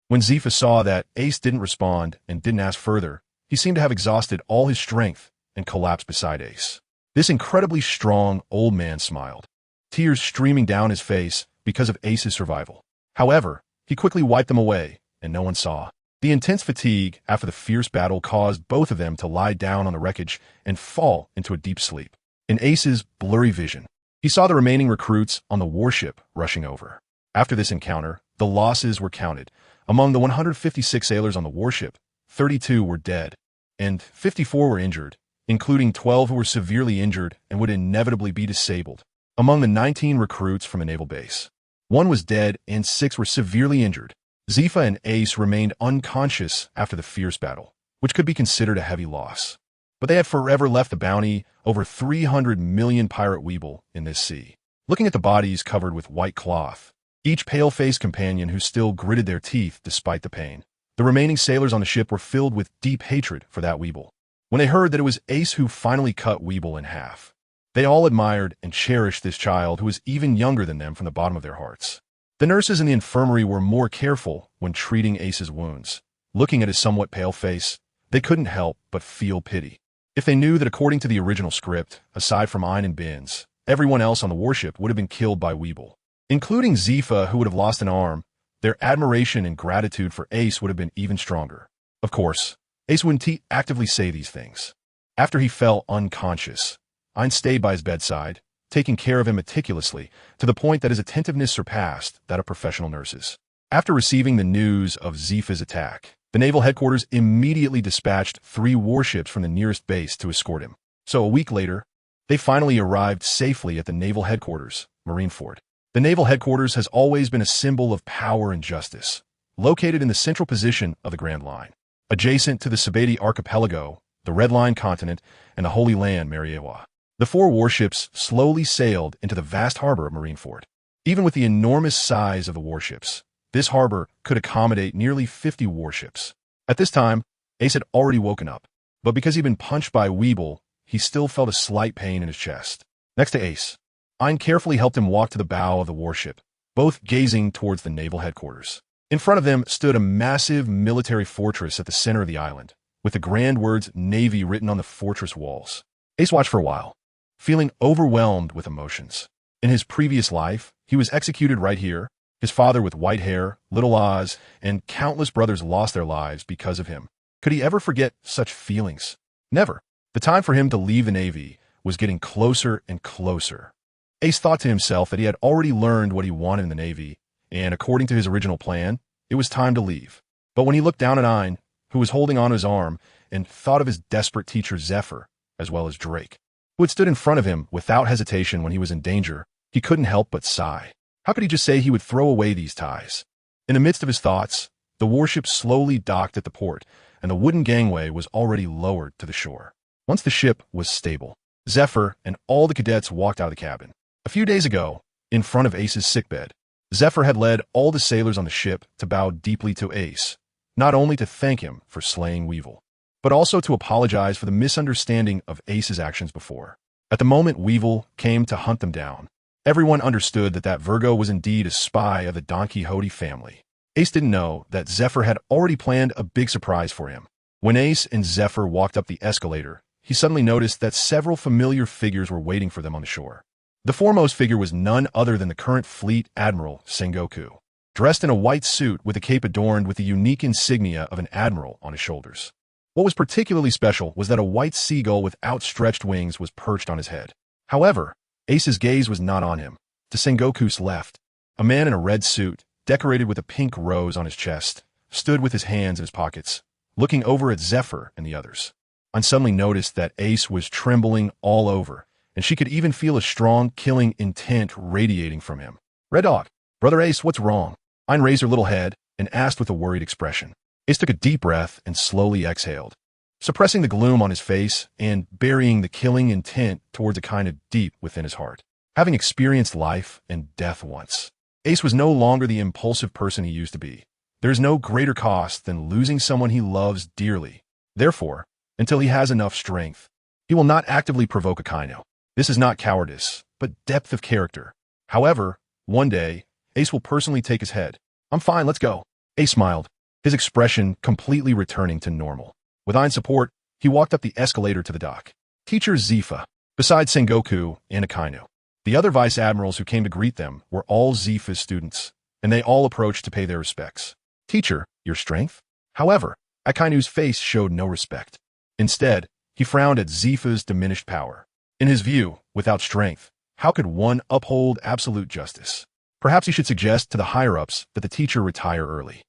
S1: When Zephyr saw that Ace didn't respond and didn't ask further, he seemed to have exhausted all his strength and collapsed beside Ace. This incredibly strong old man smiled, tears streaming down his face because of Ace's survival. However, he quickly wiped them away, and no one saw. The intense fatigue after the fierce battle caused both of them to lie down on the wreckage and fall into a deep sleep. In Ace's blurry vision, he saw the remaining recruits on the warship rushing over. After this encounter, the losses were counted. Among the 156 sailors on the warship, 32 were dead, and 54 were injured, including 12 who were severely injured and would inevitably be disabled. Among the 19 recruits from a naval base, 1 was dead and 6 were severely injured. Zephyr and Ace remained unconscious after the fierce battle, which could be considered a heavy loss. But they had forever left the bounty over 300 million pirate weeble in this sea. Looking at the bodies covered with white cloth, each pale-faced companion who still gritted their teeth despite the pain, the remaining sailors on the ship were filled with deep hatred for that weeble. When they heard that it was Ace who finally cut Weeble in half, they all admired and cherished this child who was even younger than them from the bottom of their hearts. The nurses in the infirmary were more careful when treating Ace's wounds. Looking at his somewhat pale face, they couldn't help but feel pity. If they knew that according to the original script, aside from Ein and Binz, everyone else on the warship would have been killed by Weeble, including Zephyr, who would have lost an arm, their admiration and gratitude for Ace would have been even stronger. Of course, Ace wouldn't actively say these things. After he fell unconscious, Ein stayed by his bedside, taking care of him meticulously, to the point that his attentiveness surpassed that of professional nurses. After receiving the news of Zephyr's attack, the naval headquarters immediately dispatched 3 warships from the nearest base to escort him. So a week later, they finally arrived safely at the naval headquarters, Marineford. The naval headquarters has always been a symbol of power and justice, located in the central position of the Grand Line, adjacent to the Sabeti Archipelago, the Red Line continent, and the Holy Land, Mariewa. The 4 warships slowly sailed into the vast harbor of Marineford. Even with the enormous size of the warships, this harbor could accommodate nearly 50 warships. At this time, Ace had already woken up, but because he'd been punched by Weeble, he still felt a slight pain in his chest. Next to Ace, Ein carefully helped him walk to the bow of the warship, both gazing towards the naval headquarters. In front of them stood a massive military fortress at the center of the island, with the grand words Navy written on the fortress walls. Ace watched for a while, feeling overwhelmed with emotions. In his previous life, he was executed right here. His father with white hair, Little Oz, and countless brothers lost their lives because of him. Could he ever forget such feelings? Never. The time for him to leave the Navy was getting closer and closer. Ace thought to himself that he had already learned what he wanted in the Navy, and according to his original plan, it was time to leave. But when he looked down at Ein, who was holding on his arm, and thought of his desperate teacher Zephyr, as well as Drake, who had stood in front of him without hesitation when he was in danger, he couldn't help but sigh. How could he just say he would throw away these ties? In the midst of his thoughts, the warship slowly docked at the port, and the wooden gangway was already lowered to the shore. Once the ship was stable, Zephyr and all the cadets walked out of the cabin. A few days ago, in front of Ace's sickbed, Zephyr had led all the sailors on the ship to bow deeply to Ace, not only to thank him for slaying Weevil, but also to apologize for the misunderstanding of Ace's actions before. At the moment Weevil came to hunt them down, everyone understood that Virgo was indeed a spy of the Don Quixote family. Ace didn't know that Zephyr had already planned a big surprise for him. When Ace and Zephyr walked up the escalator, he suddenly noticed that several familiar figures were waiting for them on the shore. The foremost figure was none other than the current fleet admiral, Sengoku, dressed in a white suit with a cape adorned with the unique insignia of an admiral on his shoulders. What was particularly special was that a white seagull with outstretched wings was perched on his head. However, Ace's gaze was not on him. To Sengoku's left, a man in a red suit, decorated with a pink rose on his chest, stood with his hands in his pockets, looking over at Zephyr and the others. Ein suddenly noticed that Ace was trembling all over, and she could even feel a strong, killing intent radiating from him. Red Dog, Brother Ace, what's wrong? Ein raised her little head and asked with a worried expression. Ace took a deep breath and slowly exhaled. suppressing the gloom on his face and burying the killing intent towards Akainu deep within his heart. Having experienced life and death once, Ace was no longer the impulsive person he used to be. There is no greater cost than losing someone he loves dearly. Therefore, until he has enough strength, he will not actively provoke Akainu. This is not cowardice, but depth of character. However, one day, Ace will personally take his head. "I'm fine, let's go." Ace smiled, his expression completely returning to normal. With Ain's support, he walked up the escalator to the dock. Teacher Zifa, besides Sengoku and Akainu. The other vice admirals who came to greet them were all Zifa's students, and they all approached to pay their respects. "Teacher, your strength?" However, Akainu's face showed no respect. Instead, he frowned at Zifa's diminished power. In his view, without strength, how could one uphold absolute justice? Perhaps he should suggest to the higher-ups that the teacher retire early.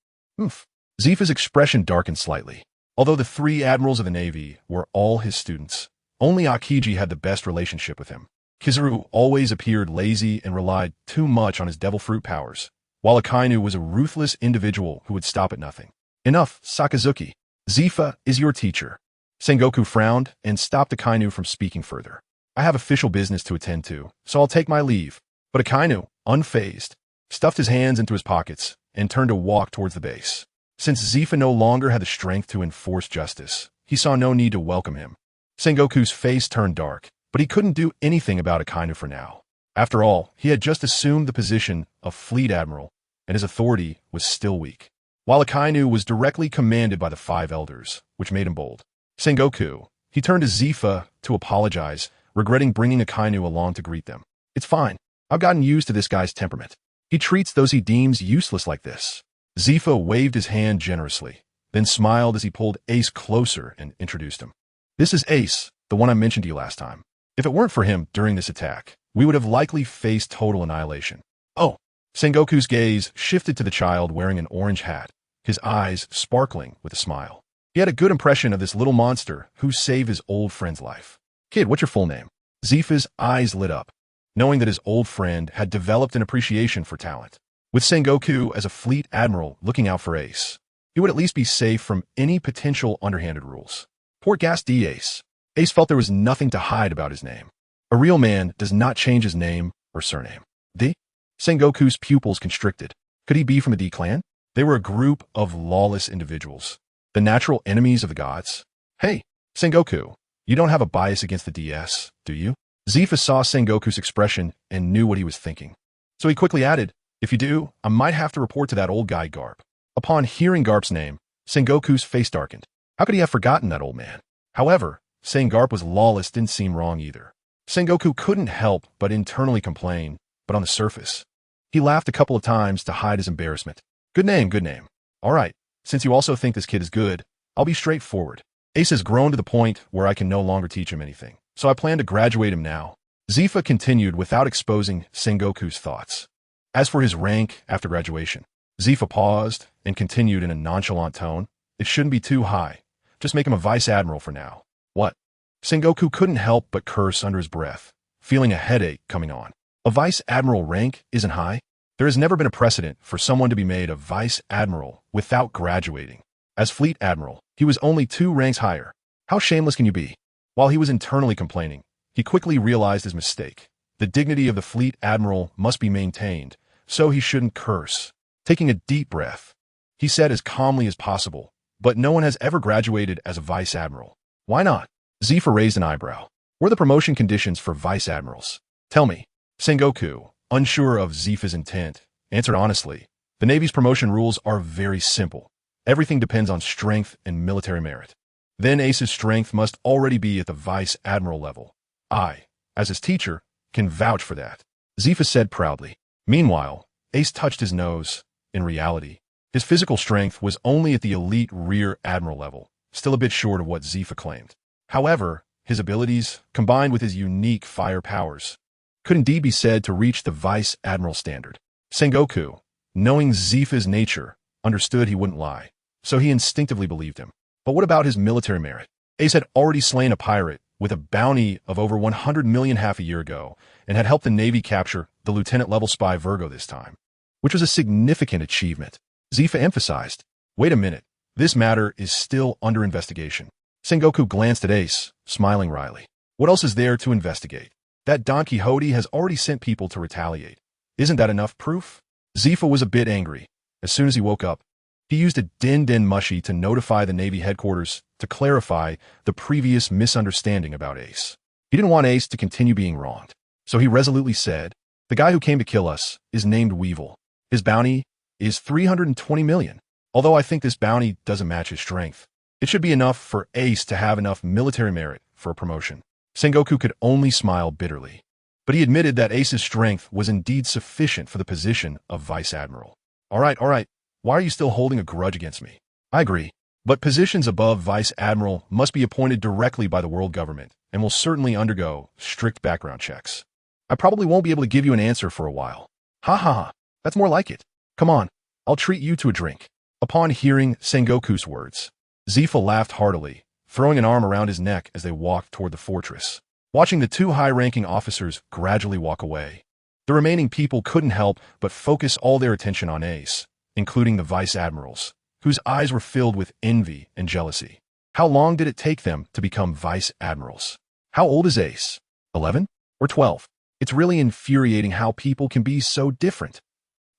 S1: Zifa's expression darkened slightly. Although the 3 admirals of the Navy were all his students, only Akiji had the best relationship with him. Kizaru always appeared lazy and relied too much on his devil fruit powers, while Akainu was a ruthless individual who would stop at nothing. "Enough, Sakazuki. Zifa is your teacher." Sengoku frowned and stopped Akainu from speaking further. "I have official business to attend to, so I'll take my leave." But Akainu, unfazed, stuffed his hands into his pockets and turned to walk towards the base. Since Zifa no longer had the strength to enforce justice, he saw no need to welcome him. Sengoku's face turned dark, but he couldn't do anything about Akainu for now. After all, he had just assumed the position of Fleet Admiral, and his authority was still weak. While Akainu was directly commanded by the 5 elders, which made him bold. Sengoku, he turned to Zifa to apologize, regretting bringing Akainu along to greet them. "It's fine. I've gotten used to this guy's temperament. He treats those he deems useless like this." Zifa waved his hand generously, then smiled as he pulled Ace closer and introduced him. "This is Ace, the one I mentioned to you last time. If it weren't for him during this attack, we would have likely faced total annihilation." "Oh." Sengoku's gaze shifted to the child wearing an orange hat, his eyes sparkling with a smile. He had a good impression of this little monster who saved his old friend's life. "Kid, what's your full name?" Zifa's eyes lit up, knowing that his old friend had developed an appreciation for talent. With Sengoku as a fleet admiral looking out for Ace, he would at least be safe from any potential underhanded rules. Poor Gas D. Ace. Ace felt there was nothing to hide about his name. A real man does not change his name or surname. D? Sengoku's pupils constricted. Could he be from the D clan? They were a group of lawless individuals, the natural enemies of the gods. "Hey, Sengoku, you don't have a bias against the DS, do you?" Zifa saw Sengoku's expression and knew what he was thinking. So he quickly added, "If you do, I might have to report to that old guy Garp." Upon hearing Garp's name, Sengoku's face darkened. How could he have forgotten that old man? However, saying Garp was lawless didn't seem wrong either. Sengoku couldn't help but internally complain, but on the surface, he laughed a couple of times to hide his embarrassment. Good name, good name. All right, since you also think this kid is good, I'll be straightforward. Ace has grown to the point where I can no longer teach him anything, so I plan to graduate him now." Zifa continued without exposing Sengoku's thoughts. As for his rank after graduation, Zifa paused and continued in a nonchalant tone. "It shouldn't be too high. Just make him a vice admiral for now." "What?" Sengoku couldn't help but curse under his breath, feeling a headache coming on. A vice admiral rank isn't high? There has never been a precedent for someone to be made a vice admiral without graduating. As fleet admiral, he was only 2 ranks higher. How shameless can you be? While he was internally complaining, he quickly realized his mistake. The dignity of the fleet admiral must be maintained, so he shouldn't curse. Taking a deep breath, he said as calmly as possible, "But no one has ever graduated as a vice admiral." "Why not?" Zifa raised an eyebrow. "What are the promotion conditions for vice admirals? Tell me." Sengoku, unsure of Zifa's intent, answered honestly, "The Navy's promotion rules are very simple. Everything depends on strength and military merit. Then Ace's strength must already be at the vice admiral level. I, as his teacher, can vouch for that," Zifa said proudly. Meanwhile, Ace touched his nose. In reality, his physical strength was only at the elite rear admiral level, still a bit short of what Zifa claimed. However, his abilities, combined with his unique fire powers, could indeed be said to reach the vice admiral standard. Sengoku, knowing Zifa's nature, understood he wouldn't lie, so he instinctively believed him. But what about his military merit? Ace had already slain a pirate with a bounty of over 100 million half a year ago, and had helped the Navy capture the lieutenant-level spy Virgo this time, which was a significant achievement. Zifa emphasized, "Wait a minute, this matter is still under investigation." Sengoku glanced at Ace, smiling wryly. What else is there to investigate? That Don Quixote has already sent people to retaliate. Isn't that enough proof? Zifa was a bit angry. As soon as he woke up, he used a din mushy to notify the Navy headquarters to clarify the previous misunderstanding about Ace. He didn't want Ace to continue being wronged. So he resolutely said, the guy who came to kill us is named Weevil. His bounty is 320 million. Although I think this bounty doesn't match his strength. It should be enough for Ace to have enough military merit for a promotion. Sengoku could only smile bitterly. But he admitted that Ace's strength was indeed sufficient for the position of Vice Admiral. All right. Why are you still holding a grudge against me? I agree. But positions above Vice Admiral must be appointed directly by the world government and will certainly undergo strict background checks. I probably won't be able to give you an answer for a while. Ha. That's more like it. Come on, I'll treat you to a drink. Upon hearing Sengoku's words, Zifa laughed heartily, throwing an arm around his neck as they walked toward the fortress. Watching the two high-ranking officers gradually walk away, the remaining people couldn't help but focus all their attention on Ace, including the vice admirals, whose eyes were filled with envy and jealousy. How long did it take them to become vice admirals? How old is Ace? 11 or 12? It's really infuriating how people can be so different.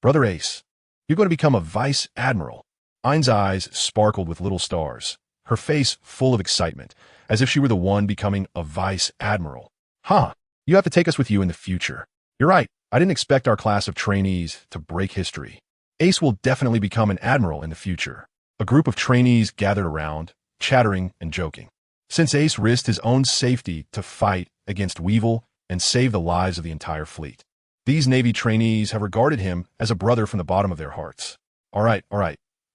S1: Brother Ace, you're going to become a vice admiral. Ein's eyes sparkled with little stars, her face full of excitement, as if she were the one becoming a vice admiral. Huh, you have to take us with you in the future. You're right, I didn't expect our class of trainees to break history. Ace will definitely become an admiral in the future. A group of trainees gathered around, chattering and joking. Since Ace risked his own safety to fight against Weevil and save the lives of the entire fleet, these Navy trainees have regarded him as a brother from the bottom of their hearts. All right.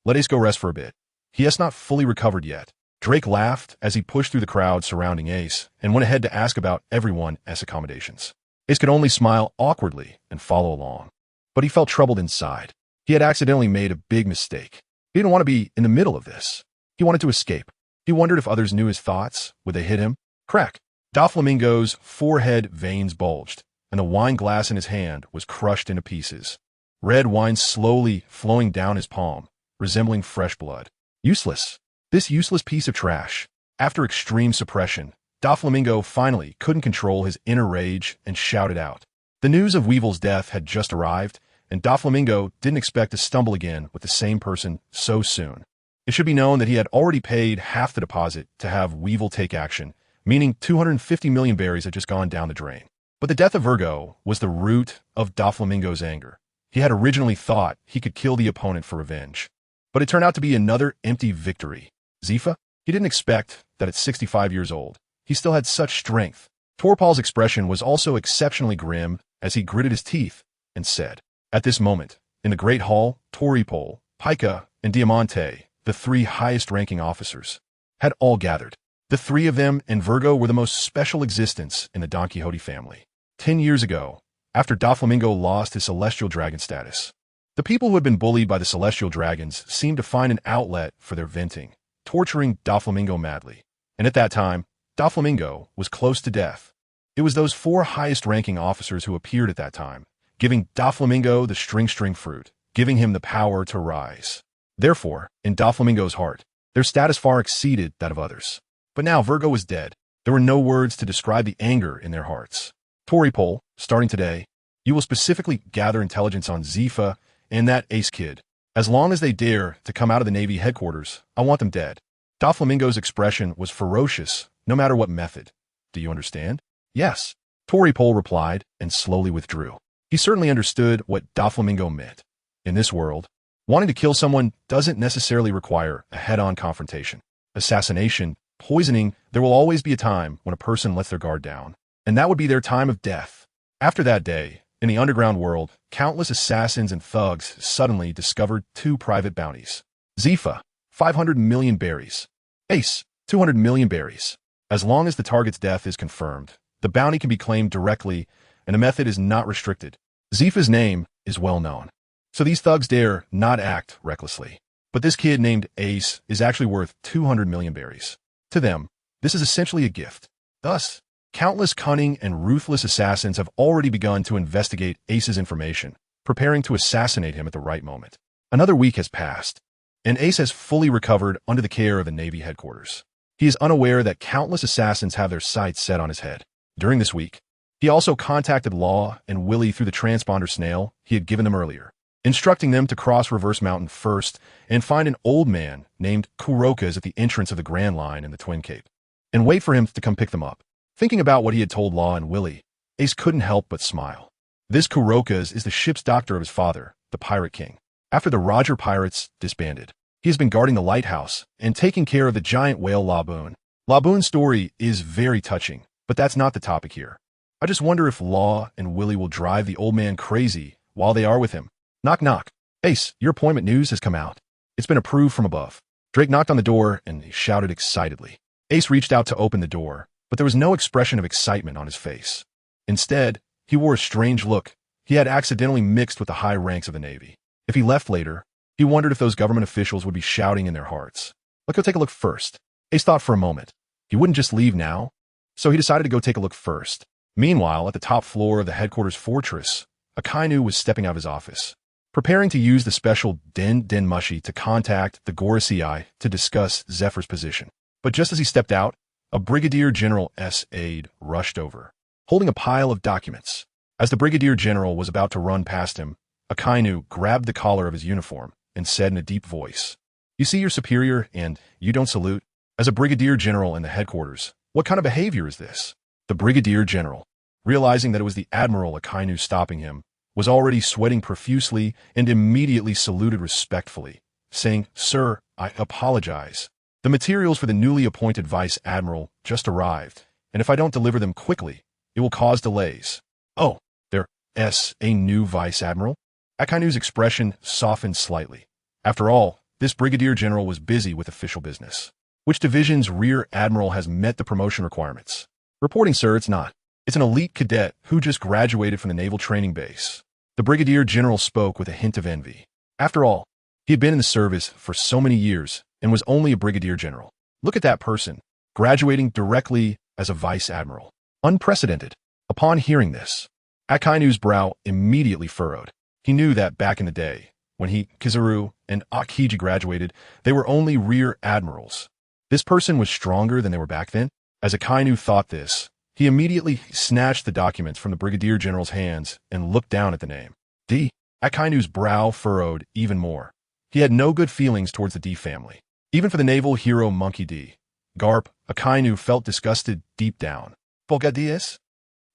S1: Let Ace go rest for a bit. He has not fully recovered yet. Drake laughed as he pushed through the crowd surrounding Ace and went ahead to ask about everyone's accommodations. Ace could only smile awkwardly and follow along. But he felt troubled inside. He had accidentally made a big mistake. He didn't want to be in the middle of this. He wanted to escape. He wondered if others knew his thoughts. Would they hit him? Crack. Doflamingo's forehead veins bulged, and the wine glass in his hand was crushed into pieces. Red wine slowly flowing down his palm, resembling fresh blood. Useless. This useless piece of trash. After extreme suppression, Doflamingo finally couldn't control his inner rage and shouted out. The news of Weevil's death had just arrived, and Doflamingo didn't expect to stumble again with the same person so soon. It should be known that he had already paid half the deposit to have Weevil take action, meaning 250 million berries had just gone down the drain. But the death of Virgo was the root of Doflamingo's anger. He had originally thought he could kill the opponent for revenge. But it turned out to be another empty victory. Zifa? He didn't expect that at 65 years old, he still had such strength. Torpal's expression was also exceptionally grim as he gritted his teeth and said, at this moment, in the Great Hall, Toripol, Pika, and Diamante, the three highest-ranking officers, had all gathered. The three of them and Virgo were the most special existence in the Don Quixote family. 10 years ago, after Doflamingo lost his celestial dragon status, the people who had been bullied by the celestial dragons seemed to find an outlet for their venting, torturing Doflamingo madly. And at that time, Doflamingo was close to death. It was those four highest-ranking officers who appeared at that time, giving Doflamingo the string fruit, giving him the power to rise. Therefore, in Doflamingo's heart, their status far exceeded that of others. But now Virgo was dead. There were no words to describe the anger in their hearts. Toripol, starting today, you will specifically gather intelligence on Zifa and that Ace kid. As long as they dare to come out of the Navy headquarters, I want them dead. Doflamingo's expression was ferocious, no matter what method. Do you understand? Yes. Toripol replied and slowly withdrew. He certainly understood what Doflamingo meant. In this world, wanting to kill someone doesn't necessarily require a head-on confrontation. Assassination, poisoning, there will always be a time when a person lets their guard down, and that would be their time of death. After that day, in the underground world, countless assassins and thugs suddenly discovered two private bounties. Zifa, 500 million berries. Ace, 200 million berries. As long as the target's death is confirmed, the bounty can be claimed directly, and the method is not restricted. Zifa's name is well known, so these thugs dare not act recklessly. But this kid named Ace is actually worth 200 million berries. To them, this is essentially a gift. Thus, countless cunning and ruthless assassins have already begun to investigate Ace's information, preparing to assassinate him at the right moment. Another week has passed, and Ace has fully recovered under the care of the Navy headquarters. He is unaware that countless assassins have their sights set on his head. During this week, he also contacted Law and Willie through the transponder snail he had given them earlier, instructing them to cross Reverse Mountain first and find an old man named Kurokas at the entrance of the Grand Line in the Twin Cape, and wait for him to come pick them up. Thinking about what he had told Law and Willie, Ace couldn't help but smile. This Kurokas is the ship's doctor of his father, the Pirate King. After the Roger Pirates disbanded, he has been guarding the lighthouse and taking care of the giant whale Laboon. Laboon's story is very touching, but that's not the topic here. I just wonder if Law and Willie will drive the old man crazy while they are with him. Knock, knock. Ace, your appointment news has come out. It's been approved from above. Drake knocked on the door and he shouted excitedly. Ace reached out to open the door, but there was no expression of excitement on his face. Instead, he wore a strange look he had accidentally mixed with the high ranks of the Navy. If he left later, he wondered if those government officials would be shouting in their hearts. Let's go take a look first. Ace thought for a moment. He wouldn't just leave now, so he decided to go take a look first. Meanwhile, at the top floor of the headquarters fortress, Akainu was stepping out of his office, preparing to use the special Den Mushi to contact the Gorosei to discuss Zephyr's position. But just as he stepped out, a Brigadier General's aide rushed over, holding a pile of documents. As the Brigadier General was about to run past him, Akainu grabbed the collar of his uniform and said in a deep voice, "You see your superior and you don't salute? As a Brigadier General in the headquarters, what kind of behavior is this?" The Brigadier General, realizing that it was the Admiral Akainu stopping him, was already sweating profusely and immediately saluted respectfully, saying, "Sir, I apologize. The materials for the newly appointed Vice Admiral just arrived, and if I don't deliver them quickly, it will cause delays." "Oh, there's a new Vice Admiral?" Akainu's expression softened slightly. After all, this Brigadier General was busy with official business. "Which division's Rear Admiral has met the promotion requirements?" "Reporting, sir, it's not. It's an elite cadet who just graduated from the Naval Training Base." The Brigadier General spoke with a hint of envy. After all, he had been in the service for so many years and was only a Brigadier General. Look at that person, graduating directly as a Vice Admiral. Unprecedented. Upon hearing this, Akainu's brow immediately furrowed. He knew that back in the day, when he, Kizaru, and Akiji graduated, they were only Rear Admirals. This person was stronger than they were back then. As Akainu thought this, he immediately snatched the documents from the Brigadier General's hands and looked down at the name. D. Akainu's brow furrowed even more. He had no good feelings towards the D family. Even for the naval hero Monkey D. Garp, Akainu felt disgusted deep down. Bogadius?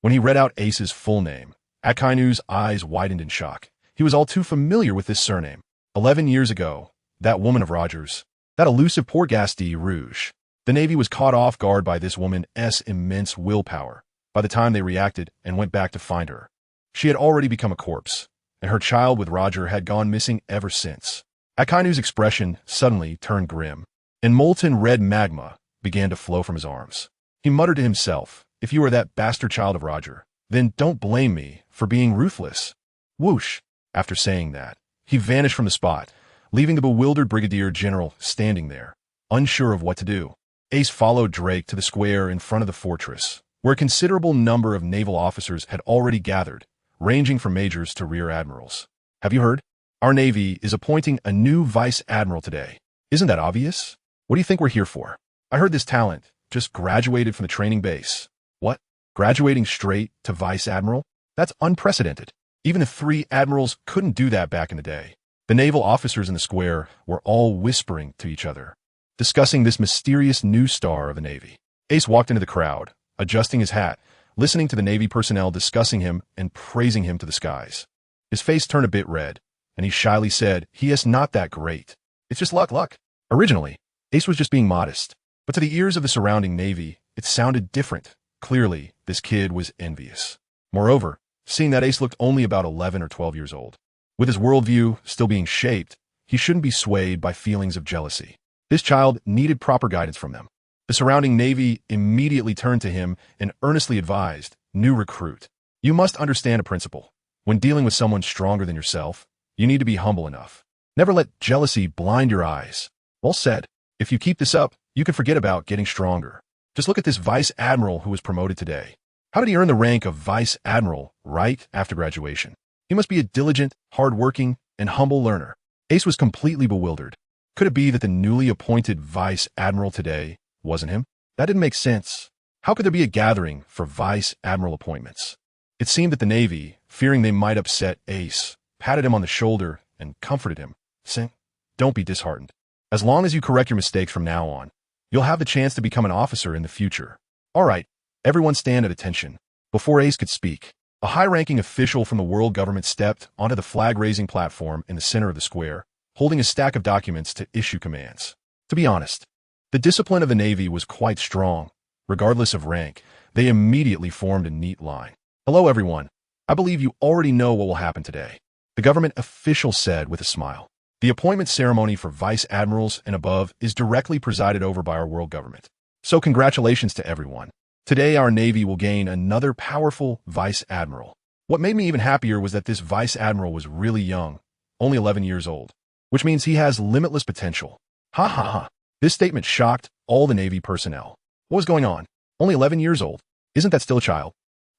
S1: When he read out Ace's full name, Akainu's eyes widened in shock. He was all too familiar with this surname. 11 years ago, that woman of Rogers, that elusive Porgasti Rouge. The Navy was caught off guard by this woman's immense willpower by the time they reacted and went back to find her. She had already become a corpse, and her child with Roger had gone missing ever since. Akainu's expression suddenly turned grim, and molten red magma began to flow from his arms. He muttered to himself, "If you are that bastard child of Roger, then don't blame me for being ruthless." Whoosh! After saying that, he vanished from the spot, leaving the bewildered Brigadier General standing there, unsure of what to do. Ace followed Drake to the square in front of the fortress, where a considerable number of naval officers had already gathered, ranging from majors to rear admirals. "Have you heard? Our Navy is appointing a new Vice Admiral today. Isn't that obvious? What do you think we're here for? I heard this talent just graduated from the training base." "What? Graduating straight to Vice Admiral? That's unprecedented. Even the 3 admirals couldn't do that back in the day." The naval officers in the square were all whispering to each other, discussing this mysterious new star of the Navy. Ace walked into the crowd, adjusting his hat, listening to the Navy personnel discussing him and praising him to the skies. His face turned a bit red, and he shyly said, "He is not that great. It's just luck. Originally, Ace was just being modest, but to the ears of the surrounding Navy, it sounded different. Clearly, this kid was envious. Moreover, seeing that Ace looked only about 11 or 12 years old, with his worldview still being shaped, he shouldn't be swayed by feelings of jealousy. This child needed proper guidance from them. The surrounding Navy immediately turned to him and earnestly advised, "New recruit, you must understand a principle. When dealing with someone stronger than yourself, you need to be humble enough. Never let jealousy blind your eyes." Well said. If you keep this up, you can forget about getting stronger. Just look at this Vice Admiral who was promoted today. How did he earn the rank of Vice Admiral right after graduation? He must be a diligent, hard-working, and humble learner. Ace was completely bewildered. Could it be that the newly appointed Vice Admiral today wasn't him? That didn't make sense. How could there be a gathering for vice admiral appointments? It seemed that the Navy, fearing they might upset Ace, patted him on the shoulder and comforted him, saying, "Don't be disheartened. As long as you correct your mistakes from now on, you'll have the chance to become an officer in the future." All right, everyone stand at attention. Before Ace could speak, a high-ranking official from the world government stepped onto the flag-raising platform in the center of the square, holding a stack of documents to issue commands. To be honest, the discipline of the Navy was quite strong. Regardless of rank, they immediately formed a neat line. "Hello, everyone. I believe you already know what will happen today," the government official said with a smile. "The appointment ceremony for vice admirals and above is directly presided over by our world government. So congratulations to everyone. Today our Navy will gain another powerful vice admiral." What made me even happier was that this vice admiral was really young, only 11 years old, which means he has limitless potential. Ha ha ha. This statement shocked all the Navy personnel. What was going on? Only 11 years old? Isn't that still a child?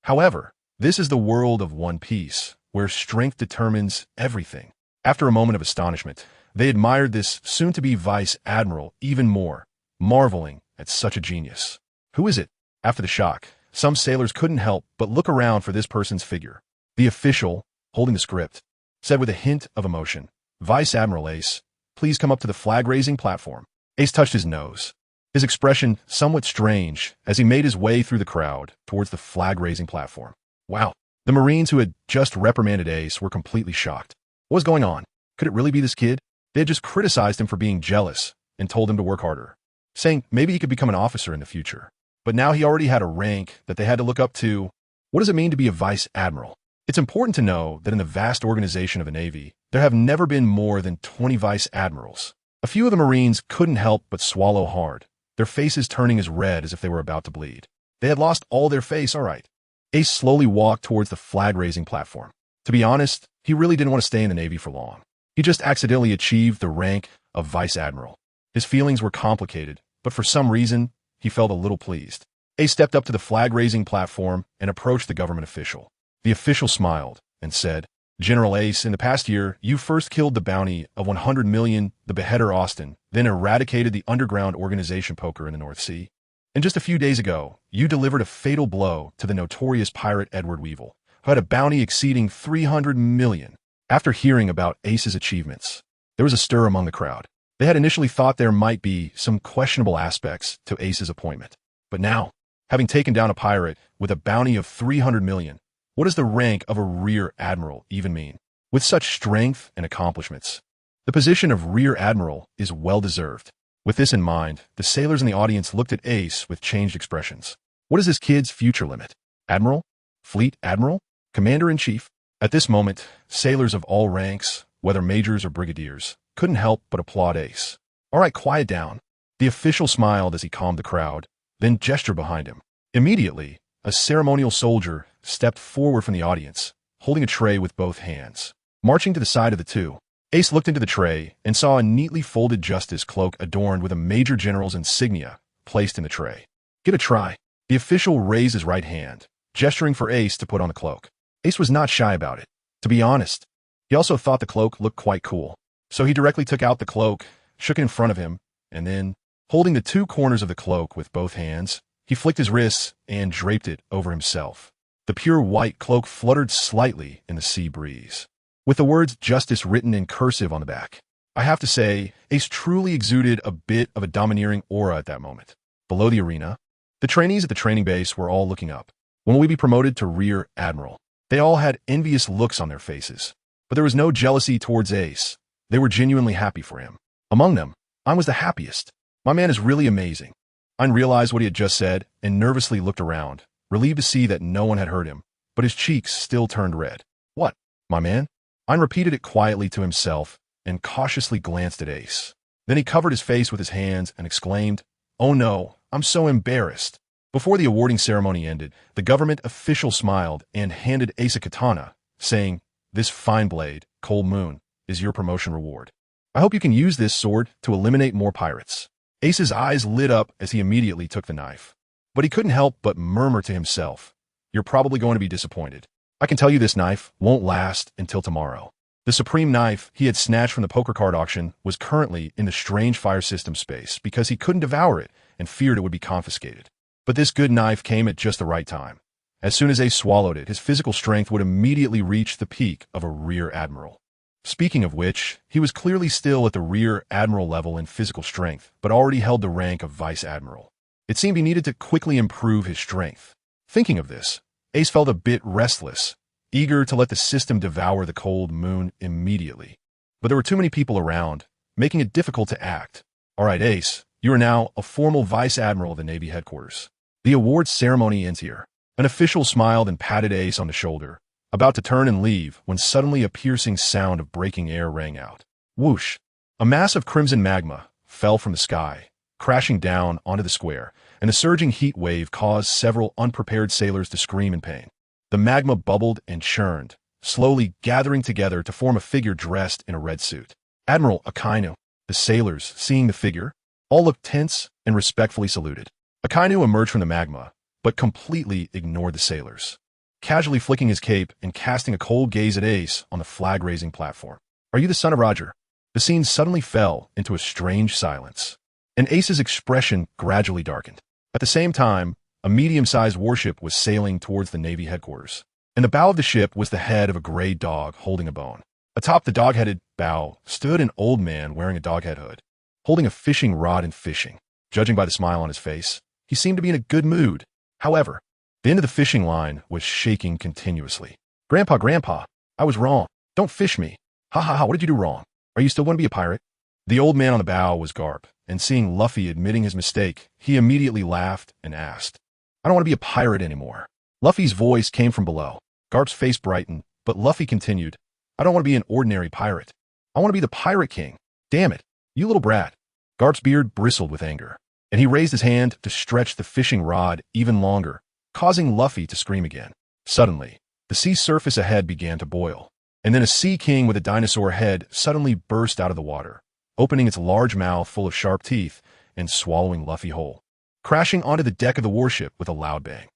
S1: However, this is the world of One Piece, where strength determines everything. After a moment of astonishment, they admired this soon-to-be vice admiral even more, marveling at such a genius. Who is it? After the shock, some sailors couldn't help but look around for this person's figure. The official, holding the script, said with a hint of emotion, "Vice Admiral Ace, please come up to the flag-raising platform." Ace touched his nose, his expression somewhat strange as he made his way through the crowd towards the flag-raising platform. Wow. The Marines who had just reprimanded Ace were completely shocked. What was going on? Could it really be this kid? They had just criticized him for being jealous and told him to work harder, saying maybe he could become an officer in the future. But now he already had a rank that they had to look up to. What does it mean to be a vice admiral? It's important to know that in the vast organization of the Navy, there have never been more than 20 vice admirals. A few of the Marines couldn't help but swallow hard, their faces turning as red as if they were about to bleed. They had lost all their face, all right. Ace slowly walked towards the flag-raising platform. To be honest, he really didn't want to stay in the Navy for long. He just accidentally achieved the rank of vice admiral. His feelings were complicated, but for some reason, he felt a little pleased. Ace stepped up to the flag-raising platform and approached the government official. The official smiled and said, "General Ace, in the past year, you first killed the bounty of 100 million, the beheader Austin, then eradicated the underground organization Poker in the North Sea. And just a few days ago, you delivered a fatal blow to the notorious pirate Edward Weevil, who had a bounty exceeding 300 million. After hearing about Ace's achievements, there was a stir among the crowd. They had initially thought there might be some questionable aspects to Ace's appointment. But now, having taken down a pirate with a bounty of 300 million, what does the rank of a rear admiral even mean? With such strength and accomplishments, the position of rear admiral is well-deserved. With this in mind, the sailors in the audience looked at Ace with changed expressions. What is this kid's future limit? Admiral? Fleet admiral? Commander-in-chief? At this moment, sailors of all ranks, whether majors or brigadiers, couldn't help but applaud Ace. All right, quiet down. The official smiled as he calmed the crowd, then gestured behind him. Immediately, a ceremonial soldier stepped forward from the audience, holding a tray with both hands. Marching to the side of the two, Ace looked into the tray and saw a neatly folded justice cloak adorned with a major general's insignia placed in the tray. Give it a try. The official raised his right hand, gesturing for Ace to put on the cloak. Ace was not shy about it. To be honest, he also thought the cloak looked quite cool. So he directly took out the cloak, shook it in front of him, and then, holding the two corners of the cloak with both hands, he flicked his wrists and draped it over himself. The pure white cloak fluttered slightly in the sea breeze, with the words "Justice" written in cursive on the back. I have to say, Ace truly exuded a bit of a domineering aura at that moment. Below the arena, the trainees at the training base were all looking up. When will we be promoted to rear admiral? They all had envious looks on their faces, but there was no jealousy towards Ace. They were genuinely happy for him. Among them, I was the happiest. My man is really amazing. Ein realized what he had just said and nervously looked around, relieved to see that no one had heard him, but his cheeks still turned red. What, my man? Ein repeated it quietly to himself and cautiously glanced at Ace. Then he covered his face with his hands and exclaimed, "Oh no, I'm so embarrassed." Before the awarding ceremony ended, the government official smiled and handed Ace a katana, saying, "This fine blade, Cold Moon, is your promotion reward. I hope you can use this sword to eliminate more pirates." Ace's eyes lit up as he immediately took the knife. But he couldn't help but murmur to himself, "You're probably going to be disappointed. I can tell you this knife won't last until tomorrow." The supreme knife he had snatched from the poker card auction was currently in the strange fire system space because he couldn't devour it and feared it would be confiscated. But this good knife came at just the right time. As soon as Ace swallowed it, his physical strength would immediately reach the peak of a rear admiral. Speaking of which, he was clearly still at the rear admiral level in physical strength, but already held the rank of vice admiral. It seemed he needed to quickly improve his strength. Thinking of this, Ace felt a bit restless, eager to let the system devour the cold moon immediately. But there were too many people around, making it difficult to act. All right, Ace, you are now a formal vice admiral of the Navy headquarters. The awards ceremony ends here. An official smiled and patted Ace on the shoulder, about to turn and leave when suddenly a piercing sound of breaking air rang out. Whoosh! A mass of crimson magma fell from the sky, crashing down onto the square, and a surging heat wave caused several unprepared sailors to scream in pain. The magma bubbled and churned, slowly gathering together to form a figure dressed in a red suit. Admiral Akainu. The sailors, seeing the figure, all looked tense and respectfully saluted. Akainu emerged from the magma, but completely ignored the sailors, casually flicking his cape and casting a cold gaze at Ace on the flag-raising platform. Are you the son of Roger? The scene suddenly fell into a strange silence, and Ace's expression gradually darkened. At the same time, a medium-sized warship was sailing towards the Navy headquarters. In the bow of the ship was the head of a gray dog holding a bone. Atop the dog-headed bow stood an old man wearing a dog-head hood, holding a fishing rod and fishing. Judging by the smile on his face, he seemed to be in a good mood. However, the end of the fishing line was shaking continuously. Grandpa, I was wrong. Don't fish me. Ha ha ha, what did you do wrong? Are you still going to be a pirate? The old man on the bow was Garp, and seeing Luffy admitting his mistake, he immediately laughed and asked, I don't want to be a pirate anymore. Luffy's voice came from below. Garp's face brightened, but Luffy continued, I don't want to be an ordinary pirate. I want to be the Pirate King. Damn it, you little brat. Garp's beard bristled with anger, and he raised his hand to stretch the fishing rod even longer, causing Luffy to scream again. Suddenly, the sea surface ahead began to boil, and then a Sea King with a dinosaur head suddenly burst out of the water, opening its large mouth full of sharp teeth and swallowing Luffy whole, crashing onto the deck of the warship with a loud bang.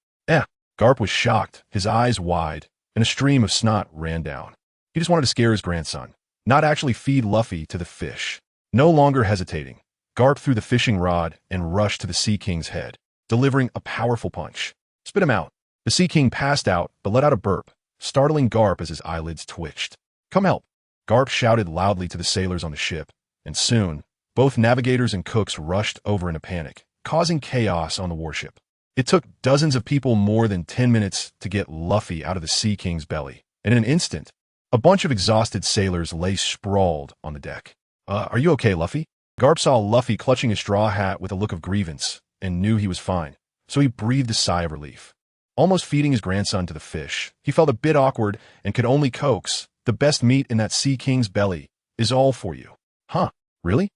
S1: Garp was shocked, his eyes wide, and a stream of snot ran down. He just wanted to scare his grandson, not actually feed Luffy to the fish. No longer hesitating, Garp threw the fishing rod and rushed to the Sea King's head, delivering a powerful punch. Spit him out. The Sea King passed out, but let out a burp, startling Garp as his eyelids twitched. Come help. Garp shouted loudly to the sailors on the ship, and soon, both navigators and cooks rushed over in a panic, causing chaos on the warship. It took dozens of people more than 10 minutes to get Luffy out of the Sea King's belly, and in an instant, a bunch of exhausted sailors lay sprawled on the deck. Are you okay, Luffy? Garp saw Luffy clutching his straw hat with a look of grievance, and knew he was fine, so he breathed a sigh of relief. Almost feeding his grandson to the fish, he felt a bit awkward and could only coax, the best meat in that Sea King's belly is all for you. Huh, really?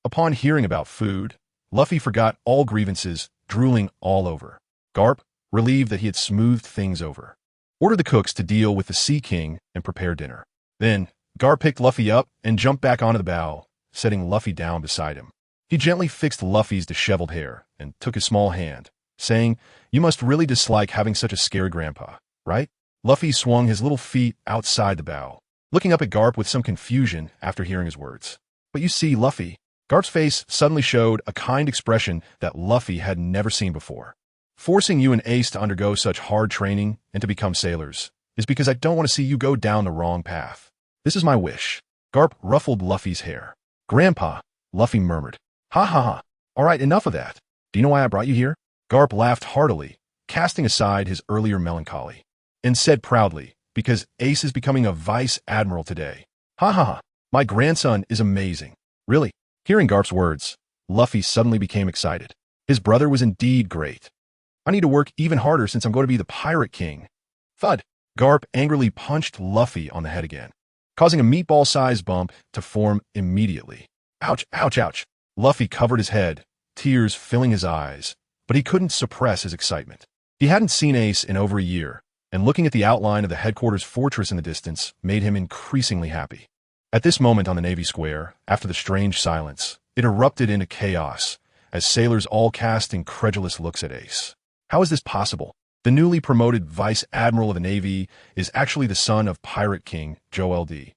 S1: Upon hearing about food, Luffy forgot all grievances, drooling all over. Garp, relieved that he had smoothed things over, ordered the cooks to deal with the Sea King and prepare dinner. Then, Garp picked Luffy up and jumped back onto the bow, setting Luffy down beside him. He gently fixed Luffy's disheveled hair and took his small hand, saying, You must really dislike having such a scary grandpa, right? Luffy swung his little feet outside the bow, looking up at Garp with some confusion after hearing his words. But you see, Luffy, Garp's face suddenly showed a kind expression that Luffy had never seen before. Forcing you and Ace to undergo such hard training and to become sailors is because I don't want to see you go down the wrong path. This is my wish. Garp ruffled Luffy's hair. Grandpa, Luffy murmured. Ha ha ha. All right, enough of that. Do you know why I brought you here? Garp laughed heartily, casting aside his earlier melancholy, and said proudly, because Ace is becoming a vice admiral today. Ha ha ha. My grandson is amazing. Really? Hearing Garp's words, Luffy suddenly became excited. His brother was indeed great. I need to work even harder since I'm going to be the Pirate King. Thud! Garp angrily punched Luffy on the head again, causing a meatball-sized bump to form immediately. Ouch, ouch, ouch. Luffy covered his head, tears filling his eyes, but he couldn't suppress his excitement. He hadn't seen Ace in over a year, and looking at the outline of the headquarters fortress in the distance made him increasingly happy. At this moment on the Navy Square, after the strange silence, it erupted into chaos, as sailors all cast incredulous looks at Ace. How is this possible? The newly promoted Vice Admiral of the Navy is actually the son of Pirate King Joel D.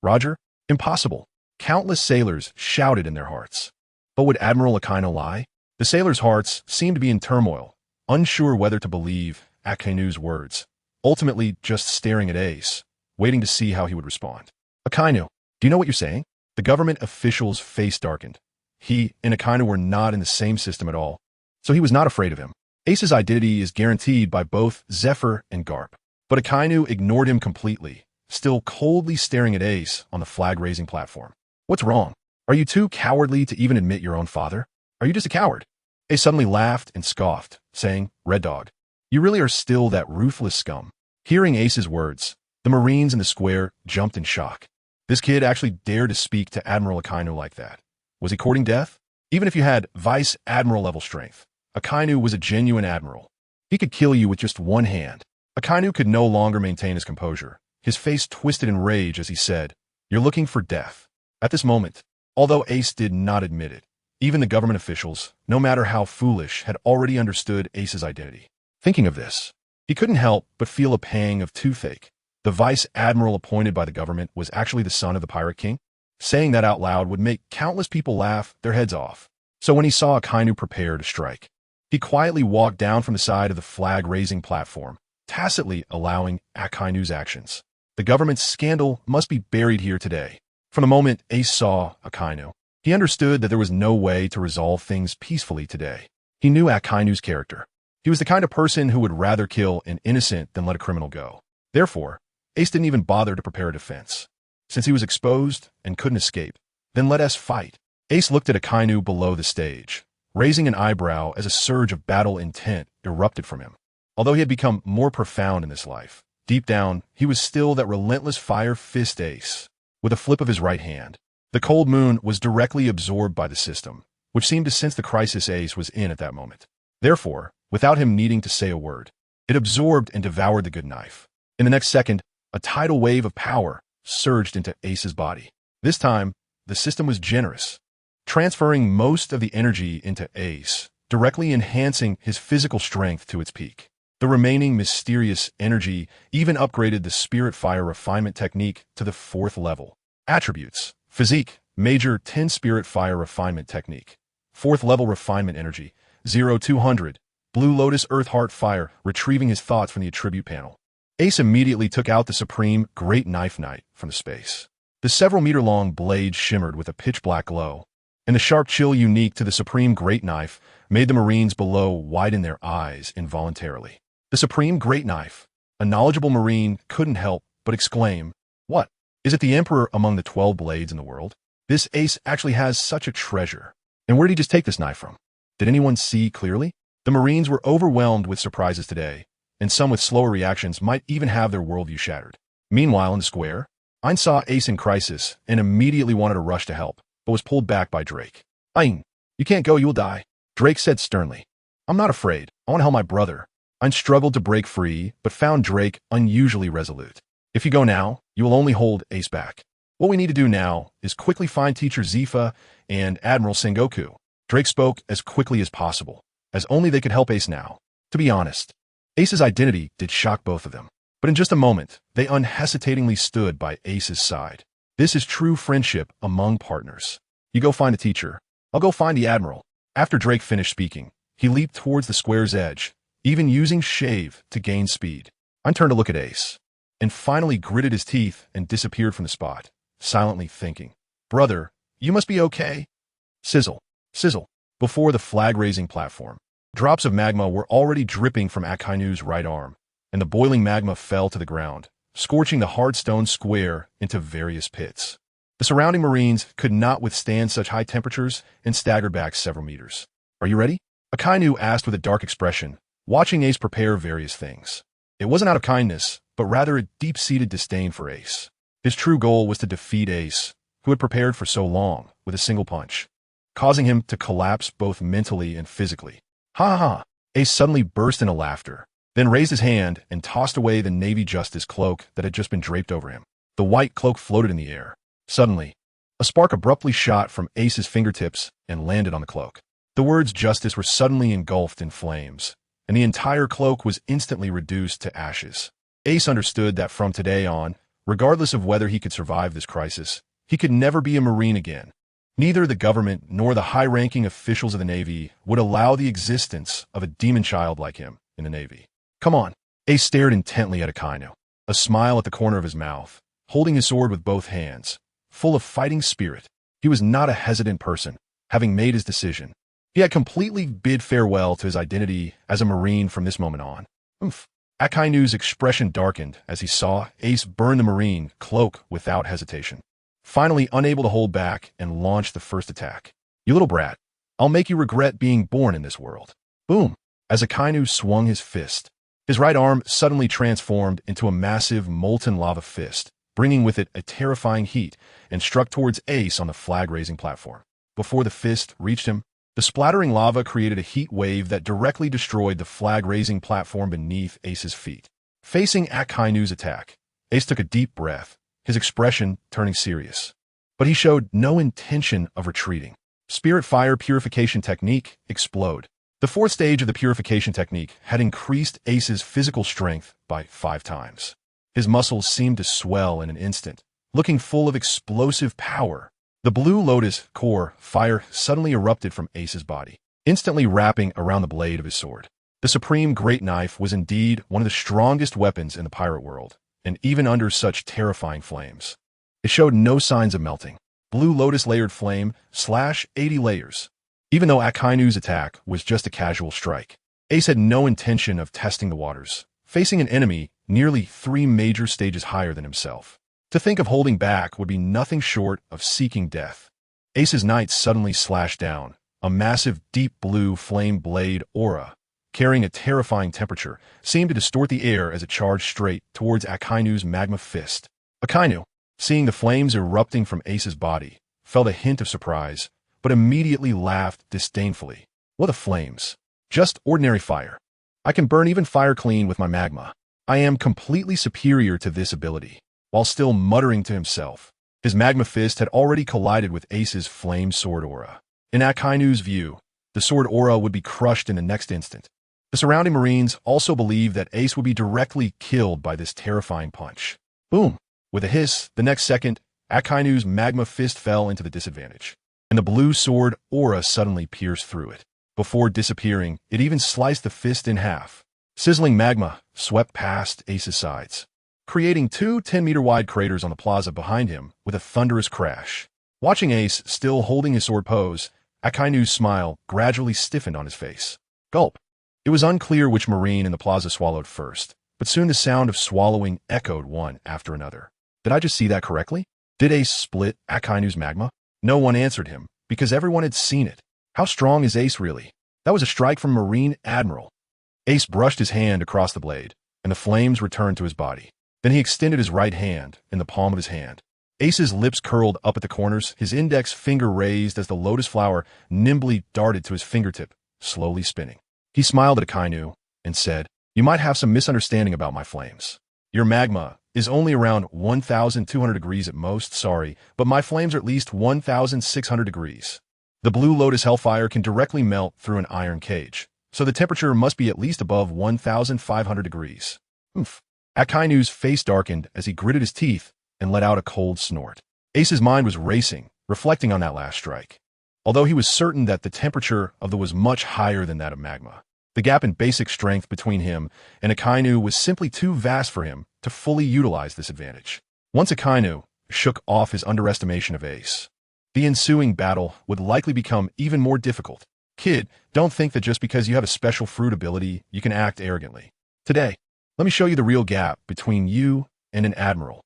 S1: Roger? Impossible. Countless sailors shouted in their hearts. But would Admiral Akainu lie? The sailors' hearts seemed to be in turmoil, unsure whether to believe Akainu's words, ultimately just staring at Ace, waiting to see how he would respond. Akainu, do you know what you're saying? The government official's face darkened. He and Akainu were not in the same system at all, so he was not afraid of him. Ace's identity is guaranteed by both Zephyr and Garp. But Akainu ignored him completely, still coldly staring at Ace on the flag-raising platform. What's wrong? Are you too cowardly to even admit your own father? Are you just a coward? Ace suddenly laughed and scoffed, saying, Red Dog, you really are still that ruthless scum. Hearing Ace's words, the Marines in the square jumped in shock. This kid actually dared to speak to Admiral Akainu like that. Was he courting death? Even if you had Vice Admiral level strength, Akainu was a genuine admiral. He could kill you with just one hand. Akainu could no longer maintain his composure. His face twisted in rage as he said, You're looking for death. At this moment, although Ace did not admit it, even the government officials, no matter how foolish, had already understood Ace's identity. Thinking of this, he couldn't help but feel a pang of toothache. The Vice Admiral appointed by the government was actually the son of the Pirate King. Saying that out loud would make countless people laugh their heads off. So when he saw Akainu prepare to strike, he quietly walked down from the side of the flag-raising platform, tacitly allowing Akainu's actions. The government's scandal must be buried here today. From the moment Ace saw Akainu, he understood that there was no way to resolve things peacefully today. He knew Akainu's character. He was the kind of person who would rather kill an innocent than let a criminal go. Therefore, Ace didn't even bother to prepare a defense. Since he was exposed and couldn't escape, then let us fight. Ace looked at Akainu below the stage, raising an eyebrow as a surge of battle intent erupted from him. Although he had become more profound in this life, deep down, he was still that relentless fire fist Ace. With a flip of his right hand, the cold moon was directly absorbed by the system, which seemed to sense the crisis Ace was in at that moment. Therefore, without him needing to say a word, it absorbed and devoured the good knife. In the next second, a tidal wave of power surged into Ace's body. This time, the system was generous, transferring most of the energy into Ace, directly enhancing his physical strength to its peak. The remaining mysterious energy even upgraded the Spirit Fire refinement technique to the 4th level. Attributes: Physique, Major 10 Spirit Fire refinement technique. 4th level refinement energy, 0-200. Blue Lotus Earth Heart Fire, retrieving his thoughts from the attribute panel. Ace immediately took out the Supreme Great Knife Knight from the space. The several-meter-long blade shimmered with a pitch-black glow, and the sharp chill unique to the Supreme Great Knife made the Marines below widen their eyes involuntarily. The Supreme Great Knife. A knowledgeable Marine couldn't help but exclaim, What? Is it the Emperor among the 12 blades in the world? This Ace actually has such a treasure. And where did he just take this knife from? Did anyone see clearly? The Marines were overwhelmed with surprises today, and some with slower reactions might even have their worldview shattered. Meanwhile, in the square, Ein saw Ace in crisis and immediately wanted to rush to help, but was pulled back by Drake. Ein, you can't go, you will die, Drake said sternly. I'm not afraid. I want to help my brother. Ein struggled to break free, but found Drake unusually resolute. If you go now, you will only hold Ace back. What we need to do now is quickly find Teacher Zifa and Admiral Sengoku. Drake spoke as quickly as possible, as only they could help Ace now. To be honest, Ace's identity did shock both of them. But in just a moment, they unhesitatingly stood by Ace's side. This is true friendship among partners. You go find the teacher. I'll go find the Admiral. After Drake finished speaking, he leaped towards the square's edge, even using Shave to gain speed. I turned to look at Ace, and finally gritted his teeth and disappeared from the spot, silently thinking, Brother, you must be okay. Sizzle, sizzle. Before the flag-raising platform, drops of magma were already dripping from Akainu's right arm, and the boiling magma fell to the ground, scorching the hard stone square into various pits. The surrounding Marines could not withstand such high temperatures and staggered back several meters. Are you ready? Akainu asked with a dark expression, watching Ace prepare various things. It wasn't out of kindness, but rather a deep-seated disdain for Ace. His true goal was to defeat Ace, who had prepared for so long, with a single punch, causing him to collapse both mentally and physically. Ha ha ha! Ace suddenly burst into laughter, then raised his hand and tossed away the Navy Justice cloak that had just been draped over him. The white cloak floated in the air. Suddenly, a spark abruptly shot from Ace's fingertips and landed on the cloak. The words Justice were suddenly engulfed in flames, and the entire cloak was instantly reduced to ashes. Ace understood that from today on, regardless of whether he could survive this crisis, he could never be a Marine again. Neither the government nor the high-ranking officials of the Navy would allow the existence of a demon child like him in the Navy. Come on. Ace stared intently at Akainu, a smile at the corner of his mouth, holding his sword with both hands, full of fighting spirit. He was not a hesitant person, having made his decision. He had completely bid farewell to his identity as a Marine from this moment on. Akainu's expression darkened as he saw Ace burn the Marine cloak without hesitation. Finally unable to hold back and launch the first attack. You little brat, I'll make you regret being born in this world. Boom! As Akainu swung his fist, his right arm suddenly transformed into a massive molten lava fist, bringing with it a terrifying heat, and struck towards Ace on the flag-raising platform. Before the fist reached him, the splattering lava created a heat wave that directly destroyed the flag-raising platform beneath Ace's feet. Facing Akainu's attack, Ace took a deep breath, his expression turning serious. But he showed no intention of retreating. Spirit Fire Purification Technique, Explode. The fourth stage of the purification technique had increased Ace's physical strength by 5 times. His muscles seemed to swell in an instant, looking full of explosive power. The Blue Lotus core fire suddenly erupted from Ace's body, instantly wrapping around the blade of his sword. The Supreme Great Knife was indeed one of the strongest weapons in the pirate world, and even under such terrifying flames, it showed no signs of melting. Blue Lotus layered flame / 80 layers. Even though Akainu's attack was just a casual strike, Ace had no intention of testing the waters, facing an enemy nearly 3 major stages higher than himself. To think of holding back would be nothing short of seeking death. Ace's knight suddenly slashed down, a massive deep blue flame blade aura, carrying a terrifying temperature, seemed to distort the air as it charged straight towards Akainu's magma fist. Akainu, seeing the flames erupting from Ace's body, felt a hint of surprise, but immediately laughed disdainfully. What the flames? Just ordinary fire. I can burn even fire clean with my magma. I am completely superior to this ability. While still muttering to himself, his magma fist had already collided with Ace's flame sword aura. In Akainu's view, the sword aura would be crushed in the next instant. The surrounding Marines also believed that Ace would be directly killed by this terrifying punch. Boom! With a hiss, the next second, Akainu's magma fist fell into the disadvantage, and the blue sword aura suddenly pierced through it. Before disappearing, it even sliced the fist in half. Sizzling magma swept past Ace's sides, creating 2 10-meter-wide craters on the plaza behind him with a thunderous crash. Watching Ace still holding his sword pose, Akainu's smile gradually stiffened on his face. Gulp. It was unclear which Marine in the plaza swallowed first, but soon the sound of swallowing echoed one after another. Did I just see that correctly? Did Ace split Akainu's magma? No one answered him, because everyone had seen it. How strong is Ace really? That was a strike from Marine Admiral. Ace brushed his hand across the blade, and the flames returned to his body. Then he extended his right hand in the palm of his hand. Ace's lips curled up at the corners, his index finger raised as the lotus flower nimbly darted to his fingertip, slowly spinning. He smiled at Akainu and said, "You might have some misunderstanding about my flames. Your magma is only around 1,200 degrees at most, sorry, but my flames are at least 1,600 degrees. The Blue Lotus Hellfire can directly melt through an iron cage, so the temperature must be at least above 1,500 degrees. Oomph." Akainu's face darkened as he gritted his teeth and let out a cold snort. Ace's mind was racing, reflecting on that last strike. Although he was certain that the temperature of the was much higher than that of magma, the gap in basic strength between him and Akainu was simply too vast for him to fully utilize this advantage. Once Akainu shook off his underestimation of Ace, the ensuing battle would likely become even more difficult. Kid, don't think that just because you have a special fruit ability, you can act arrogantly. Today, let me show you the real gap between you and an admiral.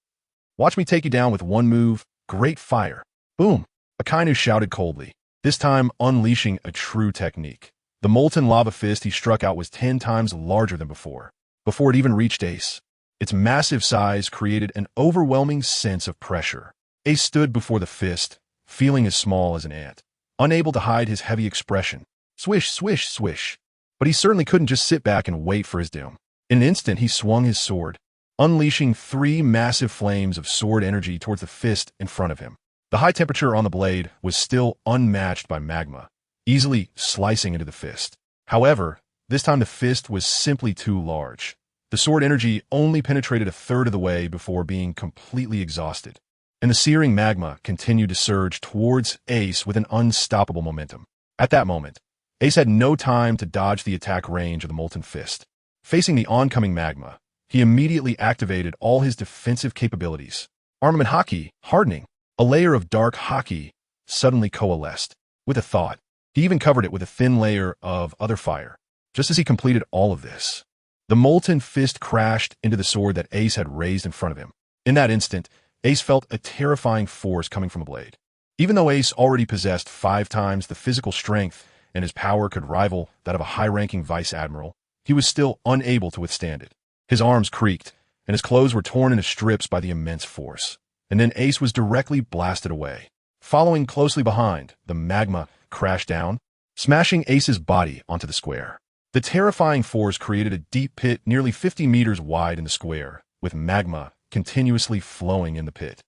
S1: Watch me take you down with one move, Great Fire. Boom! Akainu shouted coldly, this time unleashing a true technique. The molten lava fist he struck out was 10 times larger than before it even reached Ace. Its massive size created an overwhelming sense of pressure. Ace stood before the fist, feeling as small as an ant, unable to hide his heavy expression. Swish, swish, swish. But he certainly couldn't just sit back and wait for his doom. In an instant, he swung his sword, unleashing 3 massive flames of sword energy towards the fist in front of him. The high temperature on the blade was still unmatched by magma, easily slicing into the fist. However, this time the fist was simply too large. The sword energy only penetrated a third of the way before being completely exhausted. and the searing magma continued to surge towards Ace with an unstoppable momentum. At that moment, Ace had no time to dodge the attack range of the Molten Fist. Facing the oncoming magma, he immediately activated all his defensive capabilities. Armament Haki, hardening. A layer of dark Haki suddenly coalesced. With a thought, he even covered it with a thin layer of other fire. Just as he completed all of this, the Molten Fist crashed into the sword that Ace had raised in front of him. In that instant, Ace felt a terrifying force coming from the blade. Even though Ace already possessed 5 times the physical strength and his power could rival that of a high-ranking vice admiral, he was still unable to withstand it. His arms creaked, and his clothes were torn into strips by the immense force. And then Ace was directly blasted away. Following closely behind, the magma crashed down, smashing Ace's body onto the square. The terrifying force created a deep pit nearly 50 meters wide in the square, with magma continuously flowing in the pit,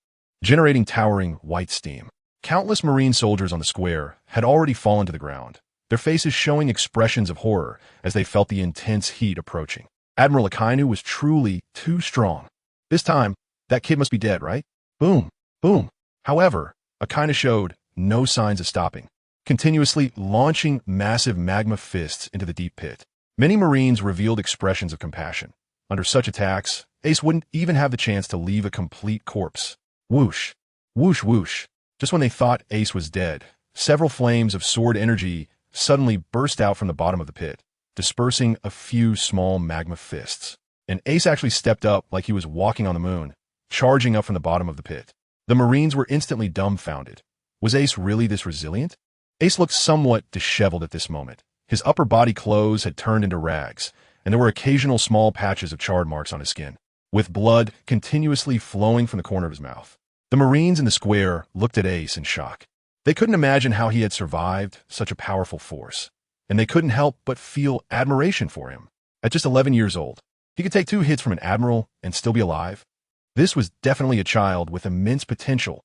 S1: generating towering white steam. Countless Marine soldiers on the square had already fallen to the ground, their faces showing expressions of horror as they felt the intense heat approaching. Admiral Akainu was truly too strong. This time, that kid must be dead, right? Boom, boom. However, Akainu showed no signs of stopping, continuously launching massive magma fists into the deep pit. Many Marines revealed expressions of compassion. Under such attacks, Ace wouldn't even have the chance to leave a complete corpse. Whoosh, whoosh, whoosh. Just when they thought Ace was dead, several flames of sword energy suddenly burst out from the bottom of the pit, dispersing a few small magma fists. And Ace actually stepped up like he was walking on the moon, charging up from the bottom of the pit. The Marines were instantly dumbfounded. Was Ace really this resilient? Ace looked somewhat disheveled at this moment. His upper body clothes had turned into rags, and there were occasional small patches of charred marks on his skin, with blood continuously flowing from the corner of his mouth. The Marines in the square looked at Ace in shock. They couldn't imagine how he had survived such a powerful force, and they couldn't help but feel admiration for him. At just 11 years old, he could take 2 hits from an admiral and still be alive. This was definitely a child with immense potential.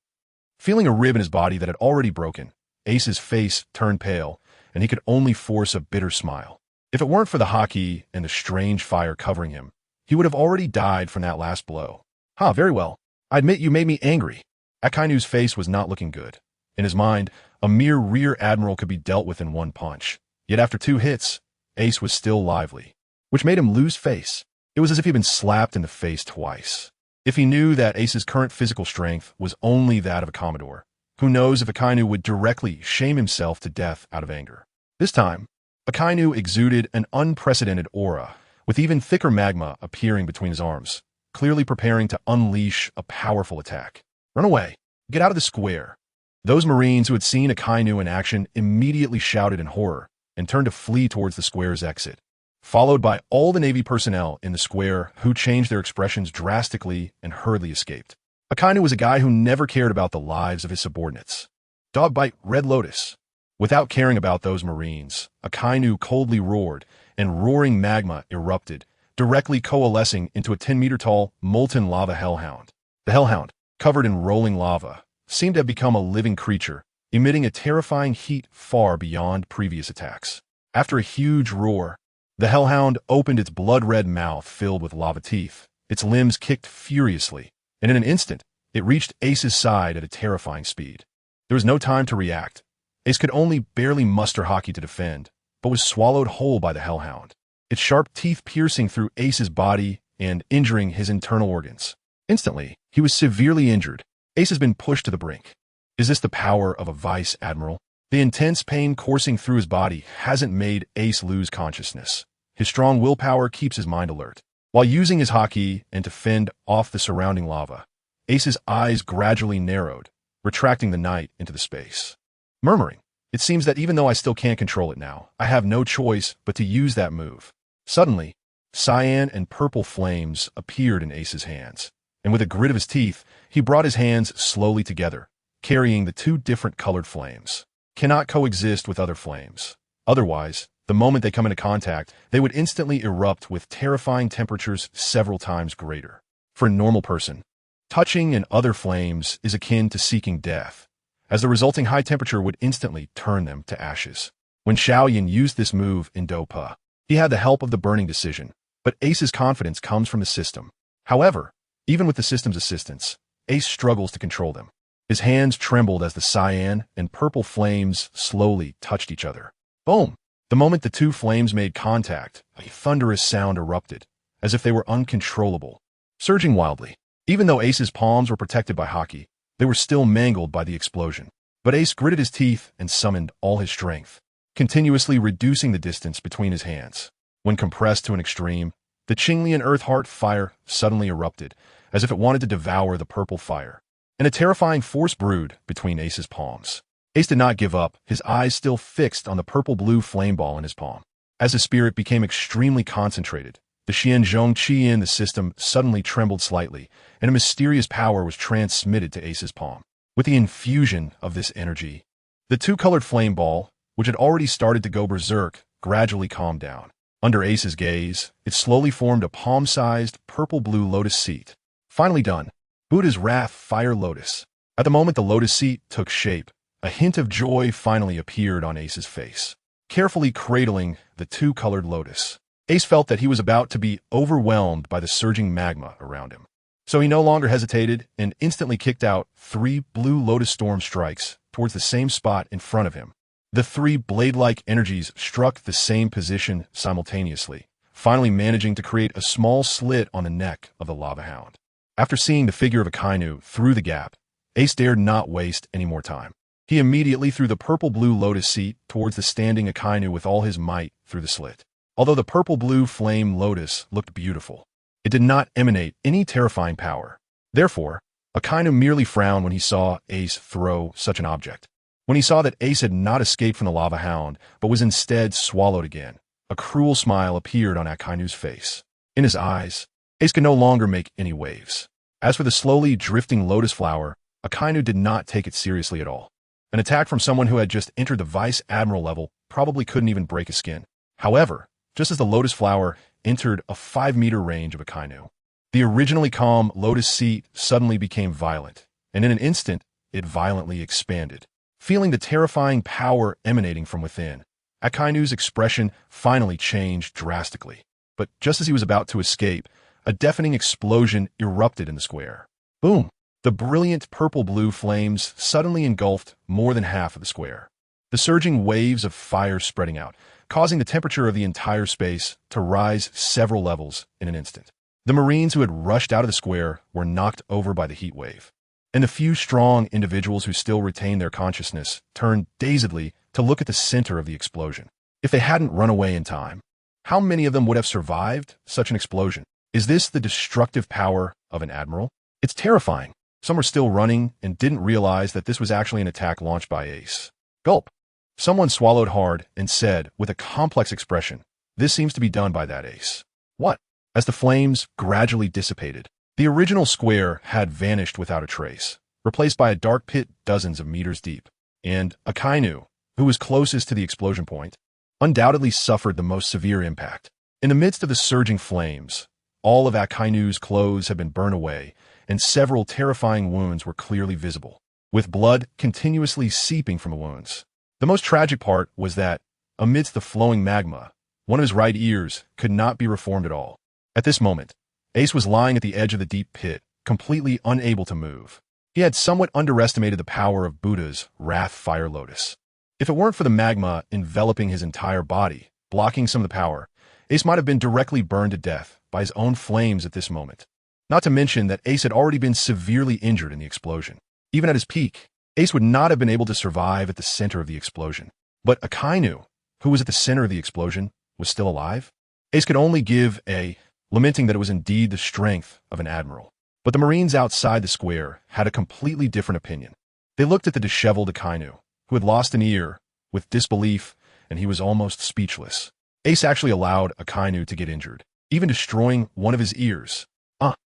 S1: Feeling a rib in his body that had already broken, Ace's face turned pale, and he could only force a bitter smile. If it weren't for the Haki and the strange fire covering him, he would have already died from that last blow. Very well. I admit you made me angry. Akainu's face was not looking good. In his mind, a mere rear admiral could be dealt with in 1 punch. Yet after 2 hits, Ace was still lively, which made him lose face. It was as if he'd been slapped in the face twice. If he knew that Ace's current physical strength was only that of a Commodore, who knows if Akainu would directly shame himself to death out of anger. This time, Akainu exuded an unprecedented aura, with even thicker magma appearing between his arms, clearly preparing to unleash a powerful attack. Run away. Get out of the square. Those Marines who had seen Akainu in action immediately shouted in horror and turned to flee towards the square's exit, followed by all the Navy personnel in the square who changed their expressions drastically and hurriedly escaped. Akainu was a guy who never cared about the lives of his subordinates. Dogbite Red Lotus. Without caring about those Marines, Akainu coldly roared, and roaring magma erupted, directly coalescing into a 10-meter-tall molten lava hellhound. The hellhound, covered in rolling lava, seemed to have become a living creature, emitting a terrifying heat far beyond previous attacks. After a huge roar, the hellhound opened its blood-red mouth filled with lava teeth. Its limbs kicked furiously, and in an instant, it reached Ace's side at a terrifying speed. There was no time to react. Ace could only barely muster Haki to defend, but was swallowed whole by the hellhound, its sharp teeth piercing through Ace's body and injuring his internal organs. Instantly, he was severely injured. Ace has been pushed to the brink. Is this the power of a vice admiral? The intense pain coursing through his body hasn't made Ace lose consciousness. His strong willpower keeps his mind alert. While using his Haki and to fend off the surrounding lava, Ace's eyes gradually narrowed, retracting the night into the space. Murmuring, "It seems that even though I still can't control it now, I have no choice but to use that move." Suddenly, cyan and purple flames appeared in Ace's hands, and with a grit of his teeth, he brought his hands slowly together, carrying the 2 different colored flames. Cannot coexist with other flames. Otherwise, the moment they come into contact, they would instantly erupt with terrifying temperatures several times greater. For a normal person, touching and other flames is akin to seeking death, as the resulting high temperature would instantly turn them to ashes. When Xiaoyan used this move in Dopa, he had the help of the burning decision, but Ace's confidence comes from the system. However, even with the system's assistance, Ace struggles to control them. His hands trembled as the cyan and purple flames slowly touched each other. Boom! The moment the two flames made contact, a thunderous sound erupted, as if they were uncontrollable, surging wildly. Even though Ace's palms were protected by Haki, they were still mangled by the explosion. But Ace gritted his teeth and summoned all his strength, continuously reducing the distance between his hands. When compressed to an extreme, the Qinglian Earth Heart fire suddenly erupted, as if it wanted to devour the purple fire. And a terrifying force brewed between Ace's palms. Ace did not give up, his eyes still fixed on the purple-blue flame ball in his palm. As his spirit became extremely concentrated, the Xianzhong Qi in the system suddenly trembled slightly, and a mysterious power was transmitted to Ace's palm. With the infusion of this energy, the two-colored flame ball, which had already started to go berserk, gradually calmed down. Under Ace's gaze, it slowly formed a palm-sized purple-blue lotus seat. Finally done. Buddha's Wrath Fire Lotus. At the moment the lotus seat took shape, a hint of joy finally appeared on Ace's face. Carefully cradling the two-colored lotus, Ace felt that he was about to be overwhelmed by the surging magma around him. So he no longer hesitated and instantly kicked out 3 blue lotus storm strikes towards the same spot in front of him. The 3 blade-like energies struck the same position simultaneously, finally managing to create a small slit on the neck of the lava hound. After seeing the figure of Akainu through the gap, Ace dared not waste any more time. He immediately threw the purple-blue lotus seat towards the standing Akainu with all his might through the slit. Although the purple-blue flame lotus looked beautiful, it did not emanate any terrifying power. Therefore, Akainu merely frowned when he saw Ace throw such an object. When he saw that Ace had not escaped from the lava hound, but was instead swallowed again, a cruel smile appeared on Akainu's face. In his eyes, Ace could no longer make any waves. As for the slowly drifting lotus flower, Akainu did not take it seriously at all. An attack from someone who had just entered the Vice Admiral level probably couldn't even break his skin. However, just as the lotus flower entered a 5-meter range of Akainu, the originally calm lotus seat suddenly became violent, and in an instant, it violently expanded. Feeling the terrifying power emanating from within, Akainu's expression finally changed drastically. But just as he was about to escape, a deafening explosion erupted in the square. Boom! The brilliant purple-blue flames suddenly engulfed more than half of the square. The surging waves of fire spreading out, causing the temperature of the entire space to rise several levels in an instant. The Marines who had rushed out of the square were knocked over by the heat wave, and the few strong individuals who still retained their consciousness turned dazedly to look at the center of the explosion. If they hadn't run away in time, how many of them would have survived such an explosion? Is this the destructive power of an admiral? It's terrifying. Some were still running and didn't realize that this was actually an attack launched by Ace. Gulp. Someone swallowed hard and said, with a complex expression, "This seems to be done by that Ace." What? As the flames gradually dissipated, the original square had vanished without a trace, replaced by a dark pit dozens of meters deep. And Akainu, who was closest to the explosion point, undoubtedly suffered the most severe impact. In the midst of the surging flames, all of Akainu's clothes had been burned away, and several terrifying wounds were clearly visible, with blood continuously seeping from the wounds. The most tragic part was that, amidst the flowing magma, one of his right ears could not be reformed at all. At this moment, Ace was lying at the edge of the deep pit, completely unable to move. He had somewhat underestimated the power of Buddha's Wrath Fire Lotus. If it weren't for the magma enveloping his entire body, blocking some of the power, Ace might have been directly burned to death by his own flames at this moment. Not to mention that Ace had already been severely injured in the explosion. Even at his peak, Ace would not have been able to survive at the center of the explosion. But Akainu, who was at the center of the explosion, was still alive? Ace could only give a, lamenting that it was indeed the strength of an admiral. But the Marines outside the square had a completely different opinion. They looked at the disheveled Akainu, who had lost an ear, with disbelief, and he was almost speechless. Ace actually allowed Akainu to get injured, even destroying one of his ears.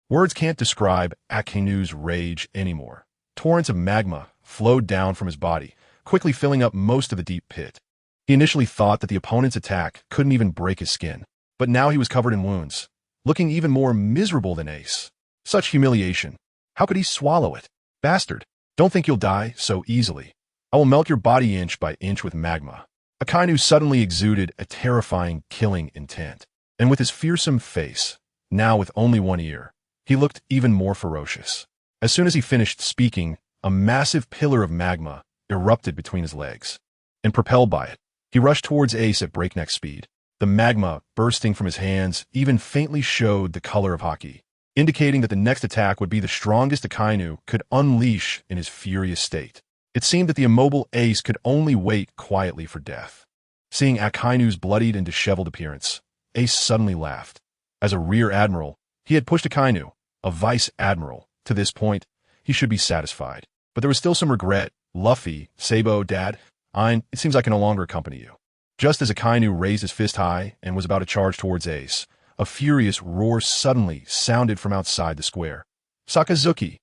S1: Words can't describe Akainu's rage anymore. Torrents of magma flowed down from his body, quickly filling up most of the deep pit. He initially thought that the opponent's attack couldn't even break his skin, but now he was covered in wounds, looking even more miserable than Ace. Such humiliation. How could he swallow it? Bastard, don't think you'll die so easily. I will melt your body inch by inch with magma. Akainu suddenly exuded a terrifying, killing intent, and with his fearsome face, now with only one ear, he looked even more ferocious. As soon as he finished speaking, a massive pillar of magma erupted between his legs. And propelled by it, he rushed towards Ace at breakneck speed. The magma, bursting from his hands, even faintly showed the color of Haki, indicating that the next attack would be the strongest Akainu could unleash in his furious state. It seemed that the immobile Ace could only wait quietly for death. Seeing Akainu's bloodied and disheveled appearance, Ace suddenly laughed. As a rear admiral, he had pushed Akainu, a vice admiral. To this point, he should be satisfied. But there was still some regret. Luffy, Sabo, Dad, Ein, it seems I can no longer accompany you. Just as Akainu raised his fist high and was about to charge towards Ace, a furious roar suddenly sounded from outside the square. Sakazuki,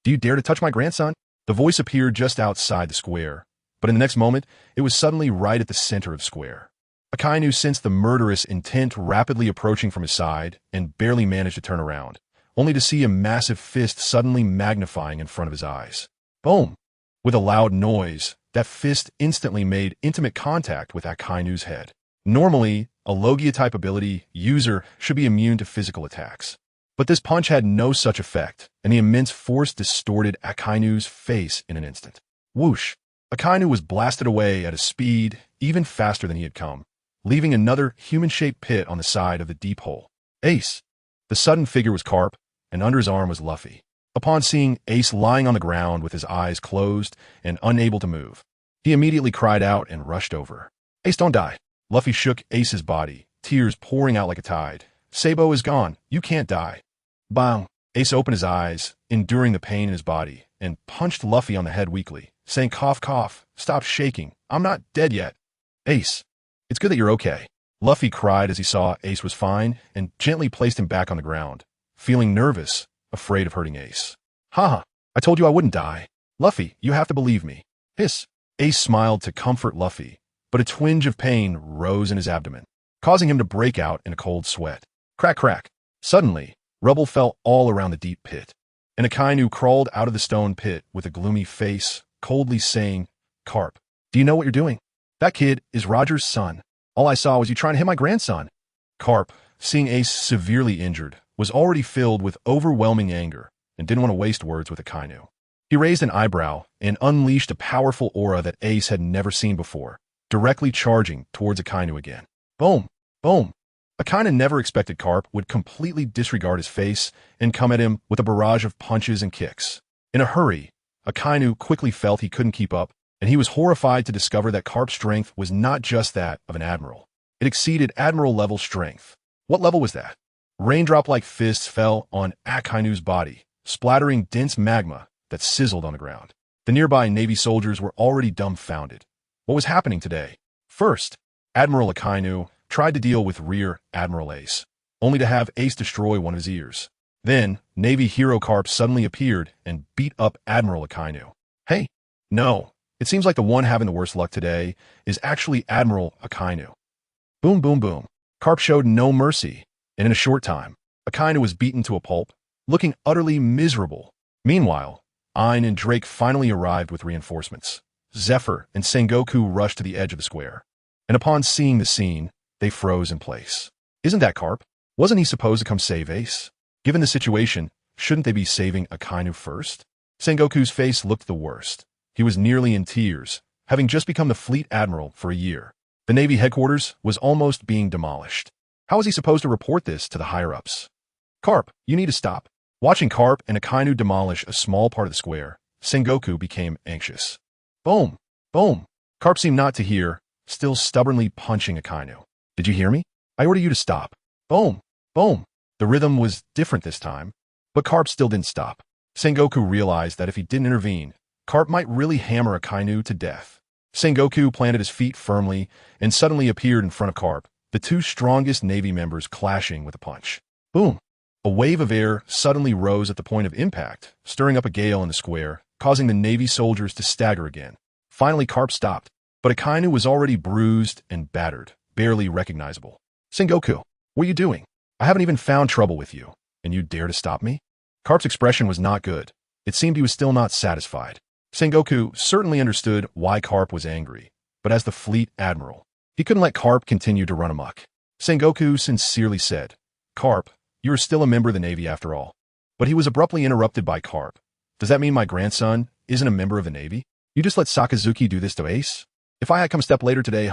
S1: do you dare to touch my grandson? The voice appeared just outside the square, but in the next moment, it was suddenly right at the center of square. Akainu sensed the murderous intent rapidly approaching from his side and barely managed to turn around, only to see a massive fist suddenly magnifying in front of his eyes. Boom! With a loud noise, that fist instantly made intimate contact with Akainu's head. Normally, a Logia-type ability user should be immune to physical attacks. But this punch had no such effect, and the immense force distorted Akainu's face in an instant. Whoosh! Akainu was blasted away at a speed even faster than he had come, leaving another human-shaped pit on the side of the deep hole. Ace! The sudden figure was Carp, and under his arm was Luffy. Upon seeing Ace lying on the ground with his eyes closed and unable to move, he immediately cried out and rushed over. Ace, don't die! Luffy shook Ace's body, tears pouring out like a tide. Sabo is gone. You can't die. Bang! Ace opened his eyes, enduring the pain in his body, and punched Luffy on the head weakly, saying, cough, cough, stop shaking. I'm not dead yet. Ace, it's good that you're okay. Luffy cried as he saw Ace was fine and gently placed him back on the ground, feeling nervous, afraid of hurting Ace. Haha, I told you I wouldn't die. Luffy, you have to believe me. Hiss. Ace smiled to comfort Luffy, but a twinge of pain rose in his abdomen, causing him to break out in a cold sweat. Crack, crack. Suddenly, rubble fell all around the deep pit, and Akainu crawled out of the stone pit with a gloomy face, coldly saying, Carp, do you know what you're doing? That kid is Roger's son. All I saw was you trying to hit my grandson. Carp, seeing Ace severely injured, was already filled with overwhelming anger and didn't want to waste words with Akainu. He raised an eyebrow and unleashed a powerful aura that Ace had never seen before, directly charging towards Akainu again. Boom! Boom! Akainu never expected Carp would completely disregard his face and come at him with a barrage of punches and kicks. In a hurry, Akainu quickly felt he couldn't keep up, and he was horrified to discover that Carp's strength was not just that of an admiral. It exceeded admiral-level strength. What level was that? Raindrop-like fists fell on Akainu's body, splattering dense magma that sizzled on the ground. The nearby Navy soldiers were already dumbfounded. What was happening today? First, Admiral Akainu tried to deal with Rear Admiral Ace, only to have Ace destroy one of his ears. Then, Navy hero Carp suddenly appeared and beat up Admiral Akainu. Hey, no, it seems like the one having the worst luck today is actually Admiral Akainu. Boom, boom, boom. Carp showed no mercy, and in a short time, Akainu was beaten to a pulp, looking utterly miserable. Meanwhile, Ein and Drake finally arrived with reinforcements. Zephyr and Sengoku rushed to the edge of the square, and upon seeing the scene, they froze in place. Isn't that Carp? Wasn't he supposed to come save Ace? Given the situation, shouldn't they be saving Akainu first? Sengoku's face looked the worst. He was nearly in tears, having just become the fleet admiral for a year. The Navy headquarters was almost being demolished. How was he supposed to report this to the higher-ups? Carp, you need to stop. Watching Carp and Akainu demolish a small part of the square, Sengoku became anxious. Boom! Boom! Carp seemed not to hear, still stubbornly punching Akainu. Did you hear me? I order you to stop. Boom! Boom! The rhythm was different this time, but Carp still didn't stop. Sengoku realized that if he didn't intervene, Carp might really hammer Akainu to death. Sengoku planted his feet firmly and suddenly appeared in front of Carp, the two strongest Navy members clashing with a punch. Boom! A wave of air suddenly rose at the point of impact, stirring up a gale in the square, causing the Navy soldiers to stagger again. Finally, Carp stopped, but Akainu was already bruised and battered, barely recognizable. Sengoku, what are you doing? I haven't even found trouble with you, and you dare to stop me? Carp's expression was not good. It seemed he was still not satisfied. Sengoku certainly understood why Carp was angry, but as the fleet admiral, he couldn't let Carp continue to run amok. Sengoku sincerely said, Carp, you are still a member of the Navy after all. But he was abruptly interrupted by Carp, Does that mean my grandson isn't a member of the Navy? You just let Sakazuki do this to Ace? If I had come a step later today,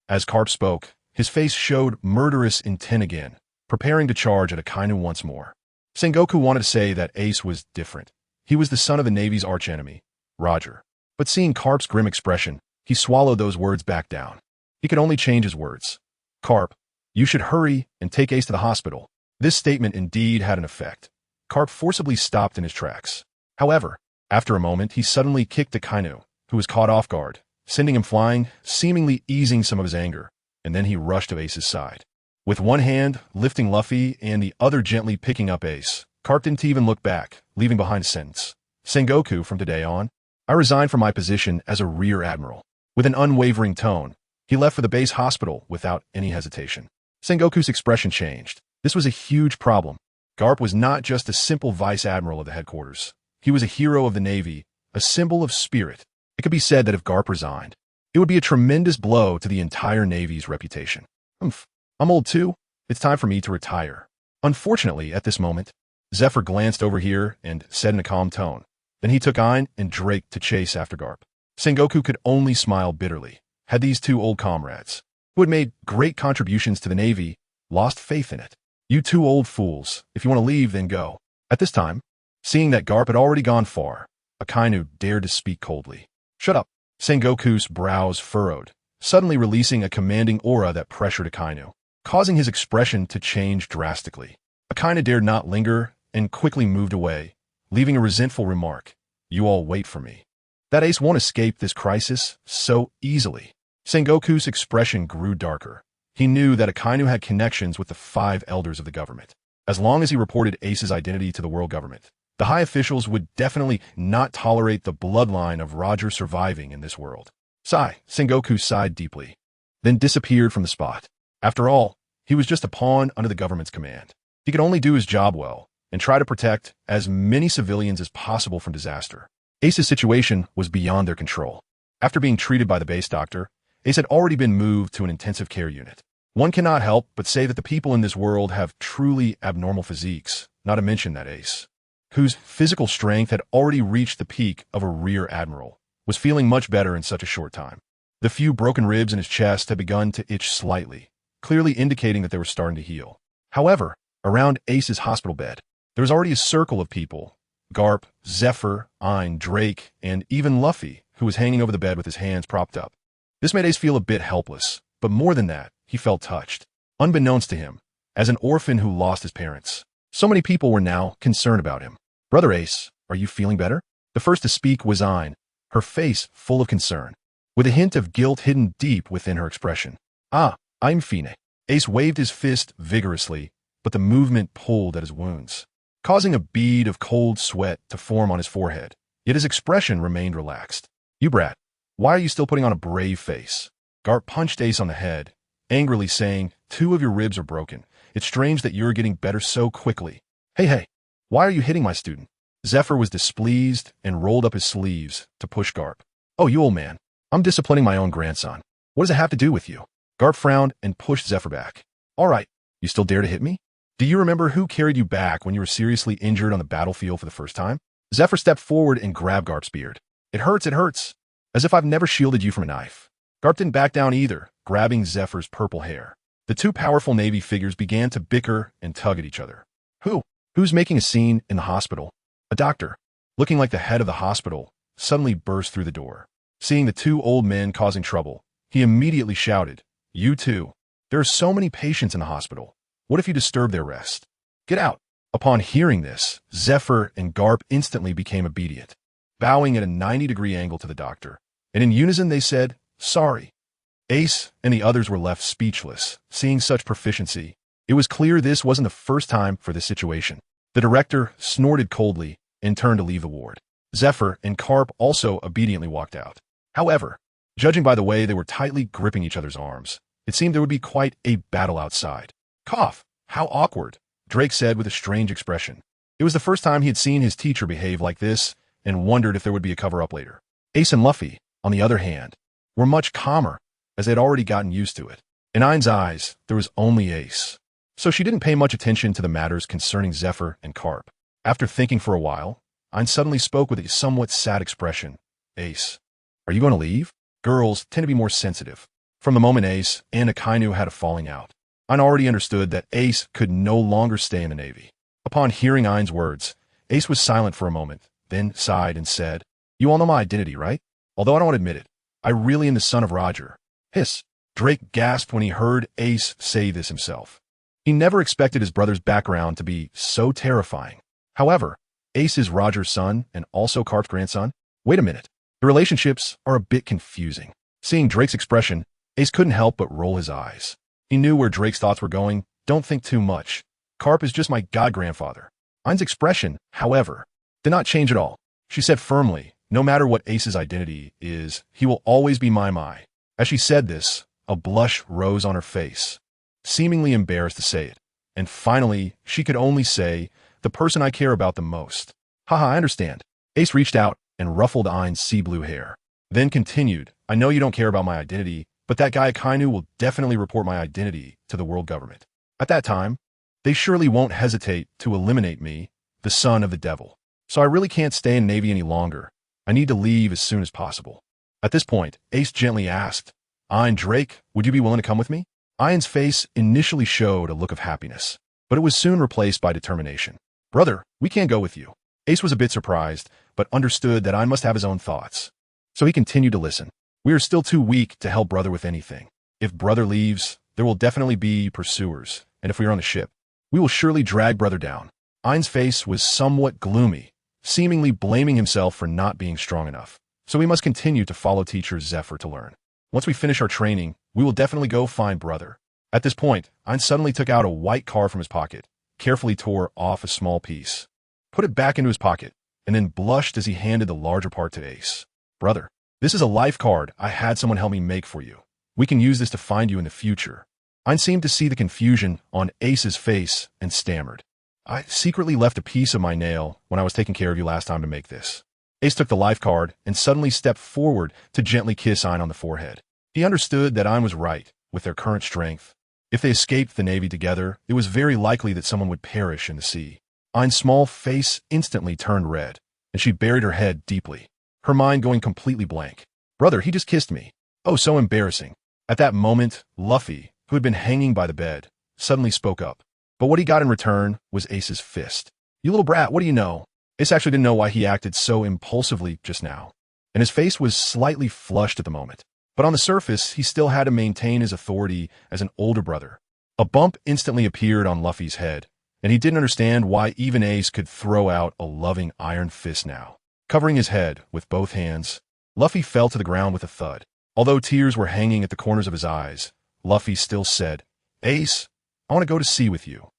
S1: As Carp spoke, his face showed murderous intent again, preparing to charge at Akainu once more. Sengoku wanted to say that Ace was different. He was the son of the Navy's archenemy, Roger. But seeing Carp's grim expression, he swallowed those words back down. He could only change his words. Carp, you should hurry and take Ace to the hospital. This statement indeed had an effect. Carp forcibly stopped in his tracks. However, after a moment, he suddenly kicked Akainu, who was caught off guard, sending him flying, seemingly easing some of his anger, and then he rushed to Ace's side. With one hand lifting Luffy and the other gently picking up Ace, Carp didn't even look back, leaving behind a sentence. Sengoku, from today on, I resign from my position as a rear admiral. With an unwavering tone, he left for the base hospital without any hesitation. Sengoku's expression changed. This was a huge problem. Garp was not just a simple vice admiral of the headquarters. He was a hero of the Navy, a symbol of spirit. It could be said that if Garp resigned, it would be a tremendous blow to the entire Navy's reputation. I'm old too. It's time for me to retire. Unfortunately, at this moment, Zephyr glanced over here and said in a calm tone. Then he took Ein and Drake to chase after Garp. Sengoku could only smile bitterly. Had these two old comrades, who had made great contributions to the Navy, lost faith in it? You two old fools, if you want to leave, then go. At this time, seeing that Garp had already gone far, Akainu dared to speak coldly. Shut up. Sengoku's brows furrowed, suddenly releasing a commanding aura that pressured Akainu, causing his expression to change drastically. Akainu dared not linger and quickly moved away, leaving a resentful remark. You all wait for me. That Ace won't escape this crisis so easily. Sengoku's expression grew darker. He knew that Akainu had connections with the 5 elders of the government. As long as he reported Ace's identity to the world government, the high officials would definitely not tolerate the bloodline of Roger surviving in this world. Sigh, Sengoku sighed deeply, then disappeared from the spot. After all, he was just a pawn under the government's command. He could only do his job well and try to protect as many civilians as possible from disaster. Ace's situation was beyond their control. After being treated by the base doctor, Ace had already been moved to an intensive care unit. One cannot help but say that the people in this world have truly abnormal physiques, not to mention that Ace, whose physical strength had already reached the peak of a rear admiral, was feeling much better in such a short time. The few broken ribs in his chest had begun to itch slightly, clearly indicating that they were starting to heal. However, around Ace's hospital bed, there was already a circle of people. Garp, Zephyr, Ein, Drake, and even Luffy, who was hanging over the bed with his hands propped up. This made Ace feel a bit helpless, but more than that, he felt touched. Unbeknownst to him, as an orphan who lost his parents, so many people were now concerned about him. Brother Ace, are you feeling better? The first to speak was Ein, her face full of concern, with a hint of guilt hidden deep within her expression. I'm fine. Ace waved his fist vigorously, but the movement pulled at his wounds, causing a bead of cold sweat to form on his forehead. Yet his expression remained relaxed. You brat, why are you still putting on a brave face? Garp punched Ace on the head, angrily saying, 2 of your ribs are broken. It's strange that you're getting better so quickly. Hey, why are you hitting my student? Zephyr was displeased and rolled up his sleeves to push Garp. Oh, you old man. I'm disciplining my own grandson. What does it have to do with you? Garp frowned and pushed Zephyr back. All right, you still dare to hit me? Do you remember who carried you back when you were seriously injured on the battlefield for the first time? Zephyr stepped forward and grabbed Garp's beard. It hurts. As if I've never shielded you from a knife. Garp didn't back down either, grabbing Zephyr's purple hair. The 2 powerful Navy figures began to bicker and tug at each other. Who's making a scene in the hospital? A doctor, looking like the head of the hospital, suddenly burst through the door. Seeing the 2 old men causing trouble, he immediately shouted, You two. There are so many patients in the hospital. What if you disturb their rest? Get out. Upon hearing this, Zephyr and Garp instantly became obedient, bowing at a 90-degree angle to the doctor, and in unison they said, Sorry. Ace and the others were left speechless, seeing such proficiency. It was clear this wasn't the first time for this situation. The director snorted coldly and turned to leave the ward. Zephyr and Garp also obediently walked out. However, judging by the way they were tightly gripping each other's arms, it seemed there would be quite a battle outside. Cough! How awkward, Drake said with a strange expression. It was the first time he had seen his teacher behave like this and wondered if there would be a cover-up later. Ace and Luffy, on the other hand, were much calmer, as they had already gotten used to it. In Ein's eyes, there was only Ace, so she didn't pay much attention to the matters concerning Zephyr and Garp. After thinking for a while, Ein suddenly spoke with a somewhat sad expression. Ace, are you going to leave? Girls tend to be more sensitive. From the moment Ace and Akainu had a falling out, Ein already understood that Ace could no longer stay in the Navy. Upon hearing Ein's words, Ace was silent for a moment, then sighed and said, You all know my identity, right? Although I don't admit it, I really am the son of Roger. Hiss. Drake gasped when he heard Ace say this himself. He never expected his brother's background to be so terrifying. However, Ace is Roger's son and also Carp's grandson. Wait a minute. The relationships are a bit confusing. Seeing Drake's expression, Ace couldn't help but roll his eyes. He knew where Drake's thoughts were going. Don't think too much. Carp is just my god-grandfather. Ein's expression, however, did not change at all. She said firmly, no matter what Ace's identity is, he will always be my Mai. As she said this, a blush rose on her face, seemingly embarrassed to say it. And finally, she could only say, the person I care about the most. Haha, I understand. Ace reached out and ruffled Ein's sea blue hair. Then continued, I know you don't care about my identity, but that guy Akainu will definitely report my identity to the world government. At that time, they surely won't hesitate to eliminate me, the son of the devil. So I really can't stay in Navy any longer. I need to leave as soon as possible. At this point, Ace gently asked, Ein, Drake, would you be willing to come with me? Ein's face initially showed a look of happiness, but it was soon replaced by determination. Brother, we can't go with you. Ace was a bit surprised, but understood that Ein must have his own thoughts. So he continued to listen. We are still too weak to help brother with anything. If brother leaves, there will definitely be pursuers, and if we are on the ship, we will surely drag brother down. Ein's face was somewhat gloomy, seemingly blaming himself for not being strong enough. So we must continue to follow teacher Zephyr to learn. Once we finish our training, we will definitely go find brother. At this point, Ein suddenly took out a white card from his pocket, carefully tore off a small piece, put it back into his pocket, and then blushed as he handed the larger part to Ace. Brother, this is a life card I had someone help me make for you. We can use this to find you in the future. Ein seemed to see the confusion on Ace's face and stammered. I secretly left a piece of my nail when I was taking care of you last time to make this. Ace took the life card and suddenly stepped forward to gently kiss Ein on the forehead. He understood that Ein was right with their current strength. If they escaped the Navy together, it was very likely that someone would perish in the sea. Ein's small face instantly turned red, and she buried her head deeply, her mind going completely blank. Brother, he just kissed me. Oh, so embarrassing. At that moment, Luffy, who had been hanging by the bed, suddenly spoke up. But what he got in return was Ace's fist. You little brat, what do you know? Ace actually didn't know why he acted so impulsively just now, and his face was slightly flushed at the moment. But on the surface, he still had to maintain his authority as an older brother. A bump instantly appeared on Luffy's head, and he didn't understand why even Ace could throw out a loving iron fist now. Covering his head with both hands, Luffy fell to the ground with a thud. Although tears were hanging at the corners of his eyes, Luffy still said, Ace, I want to go to sea with you.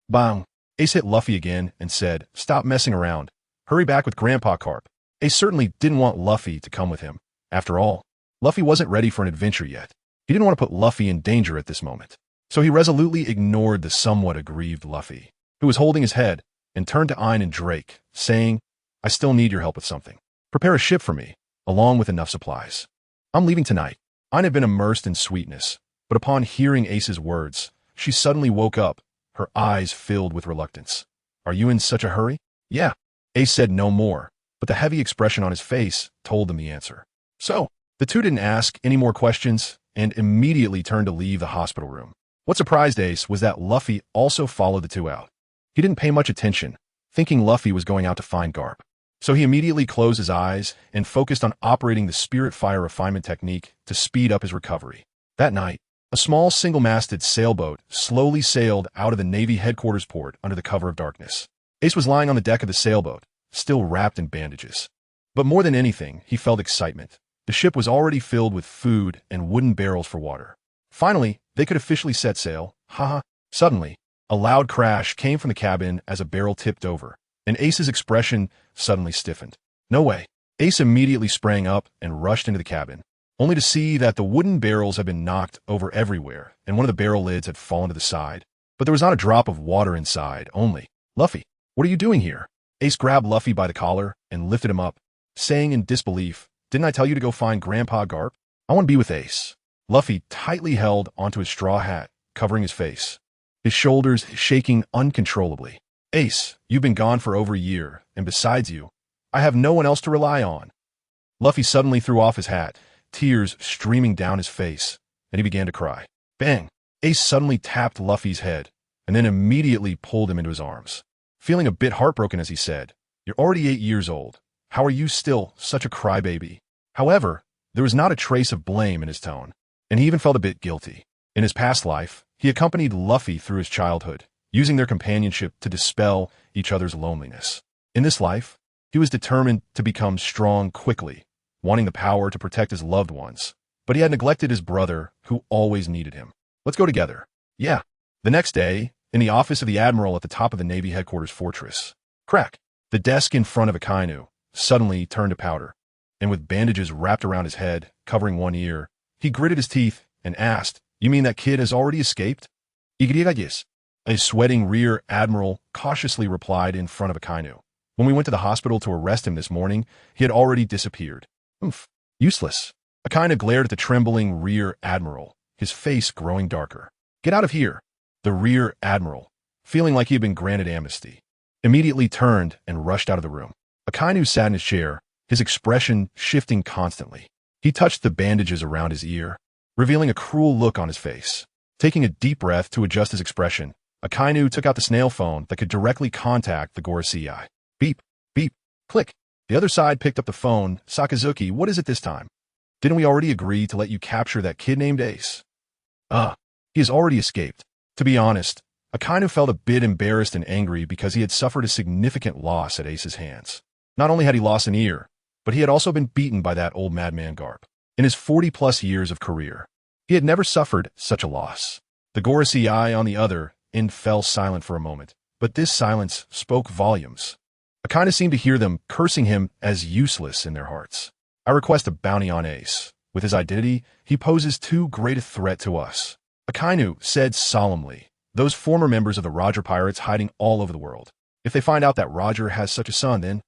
S1: Bang! Ace hit Luffy again and said, Stop messing around. Hurry back with Grandpa Carp. Ace certainly didn't want Luffy to come with him. After all, Luffy wasn't ready for an adventure yet. He didn't want to put Luffy in danger at this moment. So he resolutely ignored the somewhat aggrieved Luffy, who was holding his head, and turned to Ein and Drake, saying, I still need your help with something. Prepare a ship for me, along with enough supplies. I'm leaving tonight. Ein had been immersed in sweetness, but upon hearing Ace's words, she suddenly woke up, her eyes filled with reluctance. Are you in such a hurry? Yeah. Ace said no more, but the heavy expression on his face told them the answer. So, the two didn't ask any more questions and immediately turned to leave the hospital room. What surprised Ace was that Luffy also followed the two out. He didn't pay much attention, thinking Luffy was going out to find Garp. So he immediately closed his eyes and focused on operating the Spirit Fire refinement technique to speed up his recovery. That night, a small single-masted sailboat slowly sailed out of the Navy headquarters port under the cover of darkness. Ace was lying on the deck of the sailboat, still wrapped in bandages. But more than anything, he felt excitement. The ship was already filled with food and wooden barrels for water. Finally, they could officially set sail. Haha. Suddenly, a loud crash came from the cabin as a barrel tipped over, and Ace's expression suddenly stiffened. No way. Ace immediately sprang up and rushed into the cabin, only to see that the wooden barrels had been knocked over everywhere, and one of the barrel lids had fallen to the side. But there was not a drop of water inside, only, Luffy, what are you doing here? Ace grabbed Luffy by the collar and lifted him up, saying in disbelief, Didn't I tell you to go find Grandpa Garp? I want to be with Ace. Luffy tightly held onto his straw hat, covering his face, his shoulders shaking uncontrollably. Ace, you've been gone for over a year, and besides you, I have no one else to rely on. Luffy suddenly threw off his hat, tears streaming down his face, and he began to cry. Bang! Ace suddenly tapped Luffy's head, and then immediately pulled him into his arms. Feeling a bit heartbroken as he said, "You're already 8 years old. How are you still such a crybaby?" However, there was not a trace of blame in his tone, and he even felt a bit guilty. In his past life, he accompanied Luffy through his childhood, using their companionship to dispel each other's loneliness. In this life, he was determined to become strong quickly, wanting the power to protect his loved ones, but he had neglected his brother, who always needed him. Let's go together. Yeah. The next day, in the office of the Admiral at the top of the Navy headquarters fortress, crack! The desk in front of Akainu suddenly turned to powder, and with bandages wrapped around his head, covering one ear, he gritted his teeth and asked, "You mean that kid has already escaped?" "Yes." A sweating rear admiral cautiously replied in front of Akainu. "When we went to the hospital to arrest him this morning, he had already disappeared." "Oomph. Useless." Akainu glared at the trembling rear admiral, his face growing darker. "Get out of here." The rear admiral, feeling like he had been granted amnesty, immediately turned and rushed out of the room. Akainu sat in his chair, his expression shifting constantly. He touched the bandages around his ear, revealing a cruel look on his face. Taking a deep breath to adjust his expression, Akainu took out the snail phone that could directly contact the Gorosei. Beep, beep, click. The other side picked up the phone. "Sakazuki, what is it this time? Didn't we already agree to let you capture that kid named Ace?" He has already escaped." To be honest, Akainu felt a bit embarrassed and angry because he had suffered a significant loss at Ace's hands. Not only had he lost an ear, but he had also been beaten by that old madman Garp. In his 40-plus years of career, he had never suffered such a loss. The Gorosei, on the other end, fell silent for a moment, but this silence spoke volumes. Akainu seemed to hear them cursing him as useless in their hearts. "I request a bounty on Ace. With his identity, he poses too great a threat to us," Akainu said solemnly. "Those former members of the Roger Pirates hiding all over the world. If they find out that Roger has such a son, then—"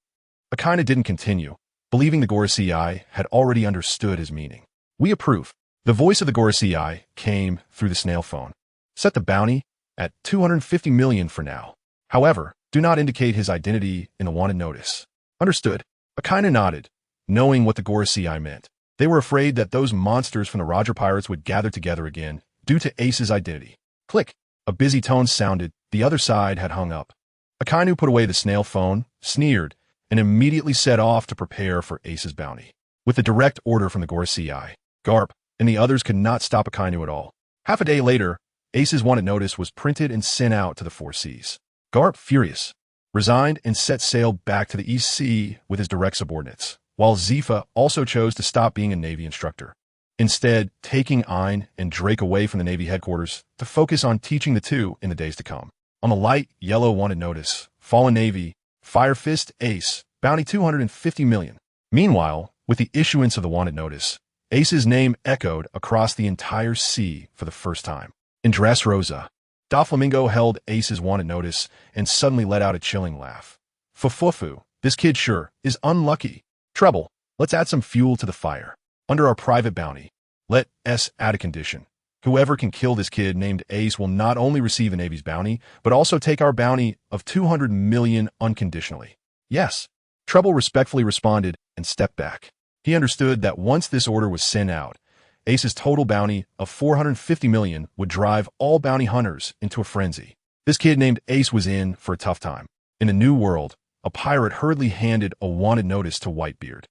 S1: Akainu didn't continue, believing the Gorosei had already understood his meaning. "We approve." The voice of the Gorosei came through the snail phone. "Set the bounty at 250 million for now. However, do not indicate his identity in the wanted notice." "Understood." Akainu nodded, knowing what the Gorosei meant. They were afraid that those monsters from the Roger Pirates would gather together again due to Ace's identity. Click. A busy tone sounded. The other side had hung up. Akainu put away the snail phone, sneered, and immediately set off to prepare for Ace's bounty. With the direct order from the Gorosei, Garp and the others could not stop Akainu at all. Half a day later, Ace's wanted notice was printed and sent out to the four seas. Garp, furious, resigned and set sail back to the East Sea with his direct subordinates, while Zifa also chose to stop being a Navy instructor, instead taking Ein and Drake away from the Navy headquarters to focus on teaching the two in the days to come. On the light yellow wanted notice, Fallen Navy, Fire Fist, Ace, bounty 250 million. Meanwhile, with the issuance of the wanted notice, Ace's name echoed across the entire sea for the first time. In Dressrosa, Doflamingo held Ace's wanted notice and suddenly let out a chilling laugh. "Fufufu, this kid sure is unlucky. Treble, let's add some fuel to the fire. Under our private bounty, let us add a condition. Whoever can kill this kid named Ace will not only receive the Navy's bounty, but also take our bounty of 200 million unconditionally." "Yes." Treble respectfully responded and stepped back. He understood that once this order was sent out, Ace's total bounty of 450 million would drive all bounty hunters into a frenzy. This kid named Ace was in for a tough time. In the New World, a pirate hurriedly handed a wanted notice to Whitebeard.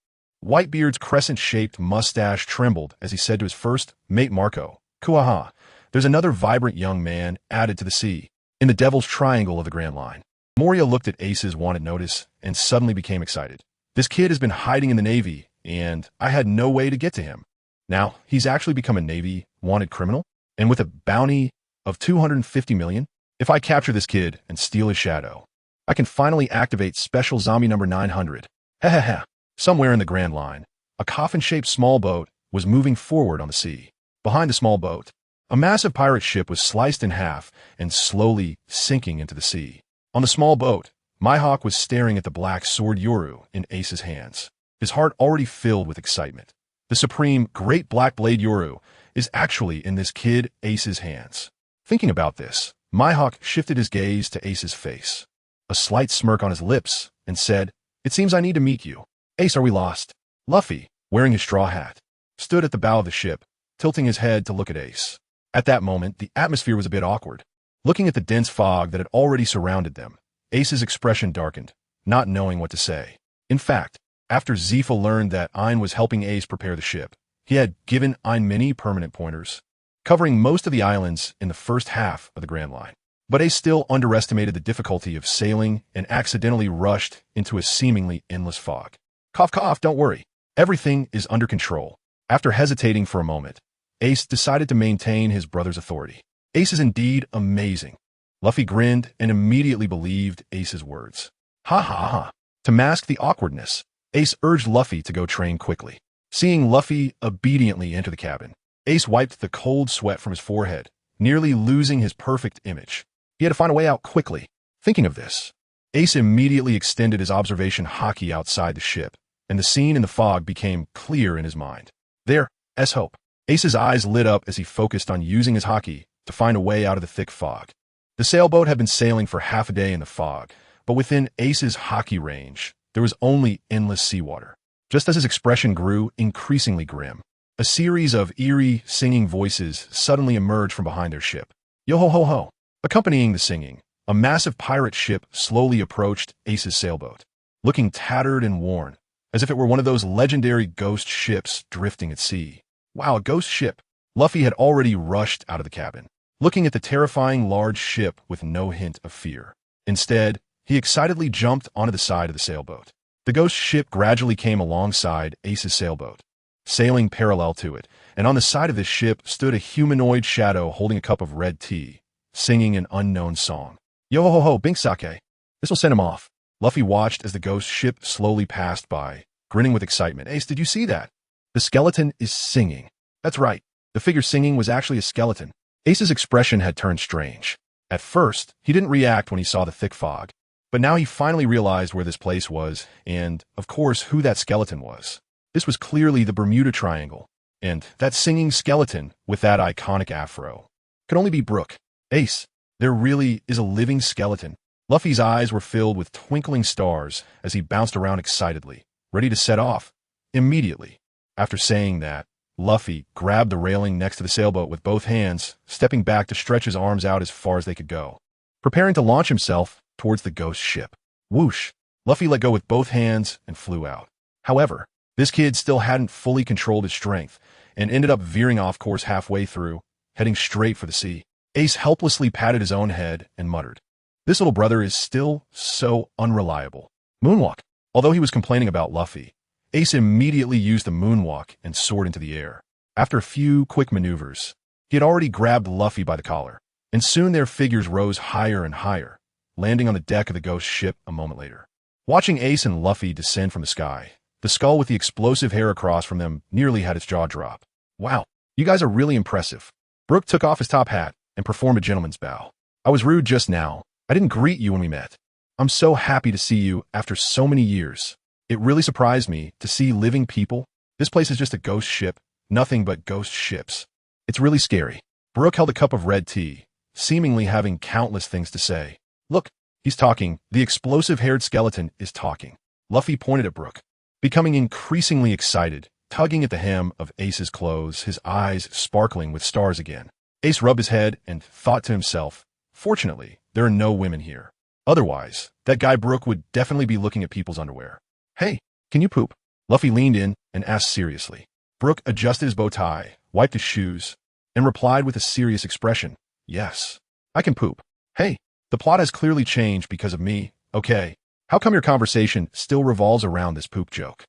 S1: Whitebeard's crescent-shaped mustache trembled as he said to his first mate Marco, "Kuaha, there's another vibrant young man added to the sea, in the Devil's Triangle of the Grand Line." Moria looked at Ace's wanted notice and suddenly became excited. "This kid has been hiding in the Navy, and I had no way to get to him. Now, he's actually become a Navy wanted criminal, and with a bounty of 250 million, if I capture this kid and steal his shadow, I can finally activate Special Zombie number 900. Heh. Somewhere in the Grand Line, a coffin-shaped small boat was moving forward on the sea. Behind the small boat, a massive pirate ship was sliced in half and slowly sinking into the sea. On the small boat, Mihawk was staring at the black sword Yoru in Ace's hands, his heart already filled with excitement. The supreme great black blade Yoru is actually in this kid Ace's hands. Thinking about this, Mihawk shifted his gaze to Ace's face, a slight smirk on his lips, and said, It seems I need to meet you. Ace, are we lost? Luffy, wearing his straw hat, stood at the bow of the ship, tilting his head to look at Ace. At that moment, the atmosphere was a bit awkward. Looking at the dense fog that had already surrounded them, Ace's expression darkened, not knowing what to say. In fact, after Zifa learned that Ein was helping Ace prepare the ship, he had given Ein many permanent pointers, covering most of the islands in the first half of the Grand Line. But Ace still underestimated the difficulty of sailing and accidentally rushed into a seemingly endless fog. Cough, cough, don't worry. Everything is under control. After hesitating for a moment, Ace decided to maintain his brother's authority. Ace is indeed amazing. Luffy grinned and immediately believed Ace's words. Ha ha ha. To mask the awkwardness, Ace urged Luffy to go train quickly. Seeing Luffy obediently enter the cabin, Ace wiped the cold sweat from his forehead, nearly losing his perfect image. He had to find a way out quickly. Thinking of this, Ace immediately extended his observation haki outside the ship, and the scene in the fog became clear in his mind. There, S-Hope. Ace's eyes lit up as he focused on using his haki to find a way out of the thick fog. The sailboat had been sailing for half a day in the fog, but within Ace's haki range, there was only endless seawater. Just as his expression grew increasingly grim, a series of eerie, singing voices suddenly emerged from behind their ship. Yo-ho-ho-ho! Accompanying the singing, a massive pirate ship slowly approached Ace's sailboat, looking tattered and worn, as if it were one of those legendary ghost ships drifting at sea. Wow, a ghost ship! Luffy had already rushed out of the cabin, looking at the terrifying large ship with no hint of fear. Instead, he excitedly jumped onto the side of the sailboat. The ghost ship gradually came alongside Ace's sailboat, sailing parallel to it, and on the side of this ship stood a humanoid shadow holding a cup of red tea, singing an unknown song. Yo-ho-ho, Bink Sake. This will send him off. Luffy watched as the ghost ship slowly passed by, grinning with excitement. Ace, did you see that? The skeleton is singing. That's right. The figure singing was actually a skeleton. Ace's expression had turned strange. At first, he didn't react when he saw the thick fog, but now he finally realized where this place was and, of course, who that skeleton was. This was clearly the Bermuda Triangle, and that singing skeleton with that iconic afro could only be Brook. Ace, there really is a living skeleton. Luffy's eyes were filled with twinkling stars as he bounced around excitedly, ready to set off. Immediately, after saying that, Luffy grabbed the railing next to the sailboat with both hands, stepping back to stretch his arms out as far as they could go, preparing to launch himself towards the ghost ship. Whoosh! Luffy let go with both hands and flew out. However, this kid still hadn't fully controlled his strength and ended up veering off course halfway through, heading straight for the sea. Ace helplessly patted his own head and muttered, "This little brother is still so unreliable." Moonwalk. Although he was complaining about Luffy, Ace immediately used the moonwalk and soared into the air. After a few quick maneuvers, he had already grabbed Luffy by the collar, and soon their figures rose higher and higher, landing on the deck of the ghost ship a moment later. Watching Ace and Luffy descend from the sky, the skull with the explosive hair across from them nearly had its jaw drop. Wow, you guys are really impressive. Brook took off his top hat and performed a gentleman's bow. I was rude just now. I didn't greet you when we met. I'm so happy to see you after so many years. It really surprised me to see living people. This place is just a ghost ship, nothing but ghost ships. It's really scary. Brook held a cup of red tea, seemingly having countless things to say. Look, he's talking. The explosive-haired skeleton is talking. Luffy pointed at Brook, becoming increasingly excited, tugging at the hem of Ace's clothes, his eyes sparkling with stars again. Ace rubbed his head and thought to himself, fortunately, there are no women here. Otherwise, that guy Brook would definitely be looking at people's underwear. Hey, can you poop? Luffy leaned in and asked seriously. Brook adjusted his bow tie, wiped his shoes, and replied with a serious expression. Yes, I can poop. Hey, the plot has clearly changed because of me. Okay, how come your conversation still revolves around this poop joke?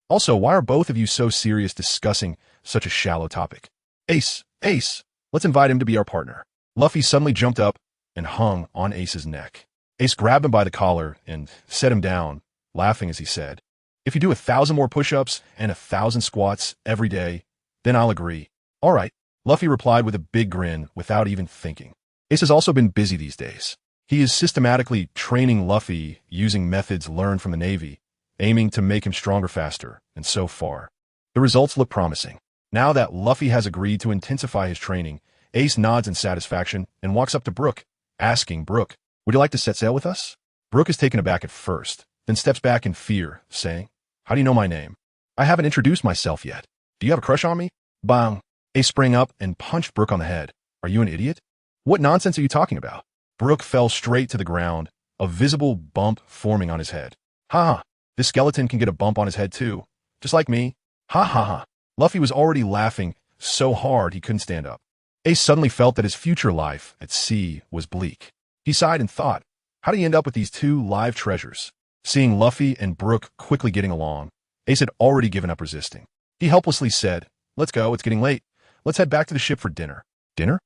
S1: Also, why are both of you so serious discussing such a shallow topic? Ace, let's invite him to be our partner. Luffy suddenly jumped up and hung on Ace's neck. Ace grabbed him by the collar and set him down, laughing as he said, "If you do 1,000 more push-ups and 1,000 squats every day, then I'll agree." All right, Luffy replied with a big grin without even thinking. Ace has also been busy these days. He is systematically training Luffy using methods learned from the Navy, aiming to make him stronger faster, and so far, the results look promising. Now that Luffy has agreed to intensify his training, Ace nods in satisfaction and walks up to Brook, asking Brook, "Would you like to set sail with us?" Brook is taken aback at first, then steps back in fear, saying, "How do you know my name? I haven't introduced myself yet. Do you have a crush on me?" Bang! Ace sprang up and punched Brook on the head. "Are you an idiot? What nonsense are you talking about?" Brook fell straight to the ground, a visible bump forming on his head. "Ha ha! This skeleton can get a bump on his head too. Just like me. Ha ha ha." Luffy was already laughing so hard he couldn't stand up. Ace suddenly felt that his future life at sea was bleak. He sighed and thought, how did he end up with these two live treasures? Seeing Luffy and Brook quickly getting along, Ace had already given up resisting. He helplessly said, "Let's go, it's getting late. Let's head back to the ship for dinner." "Dinner?"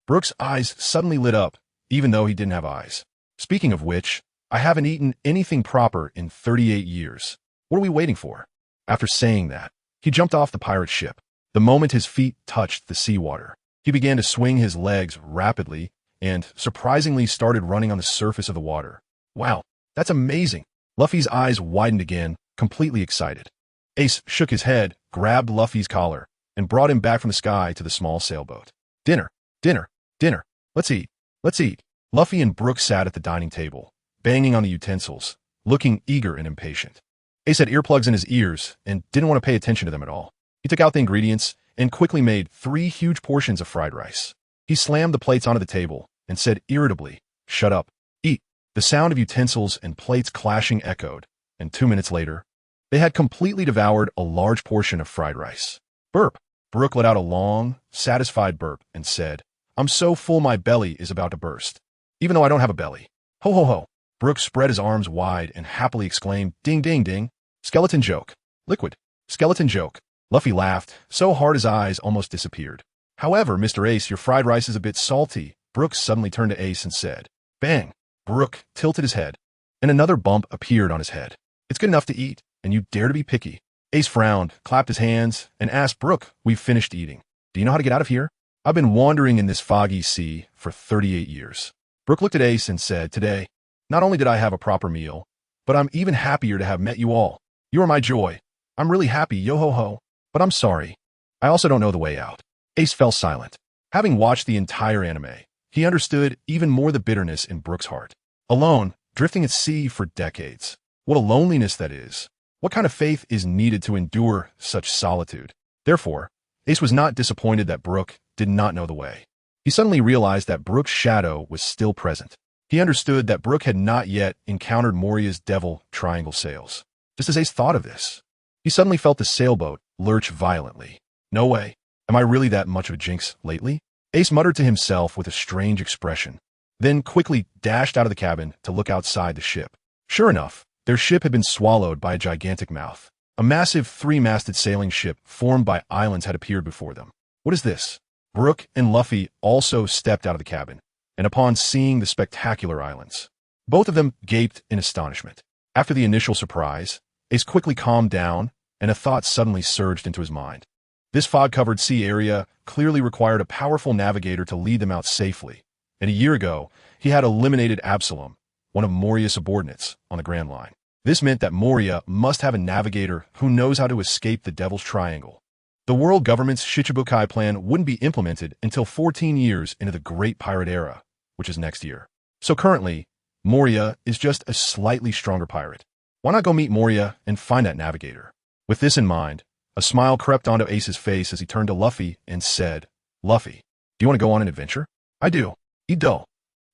S1: Brook's eyes suddenly lit up, even though he didn't have eyes. "Speaking of which, I haven't eaten anything proper in 38 years. What are we waiting for?" After saying that, he jumped off the pirate ship. The moment his feet touched the seawater, he began to swing his legs rapidly and, surprisingly, started running on the surface of the water. "Wow, that's amazing." Luffy's eyes widened again, completely excited. Ace shook his head, grabbed Luffy's collar, and brought him back from the sky to the small sailboat. "Dinner, dinner, dinner. Let's eat, let's eat." Luffy and Brook sat at the dining table, banging on the utensils, looking eager and impatient. Ace had earplugs in his ears and didn't want to pay attention to them at all. He took out the ingredients and quickly made 3 huge portions of fried rice. He slammed the plates onto the table and said irritably, "Shut up, eat." The sound of utensils and plates clashing echoed, and 2 minutes later, they had completely devoured a large portion of fried rice. Burp! Brook let out a long, satisfied burp and said, "I'm so full my belly is about to burst. Even though I don't have a belly." Ho ho ho! Brook spread his arms wide and happily exclaimed, "Ding ding ding! Skeleton joke! Liquid! Skeleton joke!" Luffy laughed so hard his eyes almost disappeared. "However, Mr. Ace, your fried rice is a bit salty." Brook suddenly turned to Ace and said, "Bang!" Brook tilted his head, and another bump appeared on his head. "It's good enough to eat, and you dare to be picky." Ace frowned, clapped his hands, and asked Brook, "We've finished eating. Do you know how to get out of here? I've been wandering in this foggy sea for 38 years. Brook looked at Ace and said, "Today, not only did I have a proper meal, but I'm even happier to have met you all. You are my joy. I'm really happy, yo-ho-ho, but I'm sorry. I also don't know the way out." Ace fell silent. Having watched the entire anime, he understood even more the bitterness in Brook's heart. Alone, drifting at sea for decades. What a loneliness that is. What kind of faith is needed to endure such solitude? Therefore, Ace was not disappointed that Brook did not know the way. He suddenly realized that Brook's shadow was still present. He understood that Brook had not yet encountered Moria's devil triangle sails. Just as Ace thought of this, he suddenly felt the sailboat lurch violently. "No way. Am I really that much of a jinx lately?" Ace muttered to himself with a strange expression, then quickly dashed out of the cabin to look outside the ship. Sure enough, their ship had been swallowed by a gigantic mouth. A massive 3-masted sailing ship formed by islands had appeared before them. "What is this?" Brook and Luffy also stepped out of the cabin, and upon seeing the spectacular islands, both of them gaped in astonishment. After the initial surprise, Ace quickly calmed down, and a thought suddenly surged into his mind. This fog-covered sea area clearly required a powerful navigator to lead them out safely, and a year ago, he had eliminated Absalom, one of Moria's subordinates, on the Grand Line. This meant that Moria must have a navigator who knows how to escape the Devil's Triangle. The world government's Shichibukai plan wouldn't be implemented until 14 years into the Great Pirate Era, which is next year. So currently, Moria is just a slightly stronger pirate. Why not go meet Moria and find that navigator? With this in mind, a smile crept onto Ace's face as he turned to Luffy and said, "Luffy, do you want to go on an adventure?" "I do. Eat dough."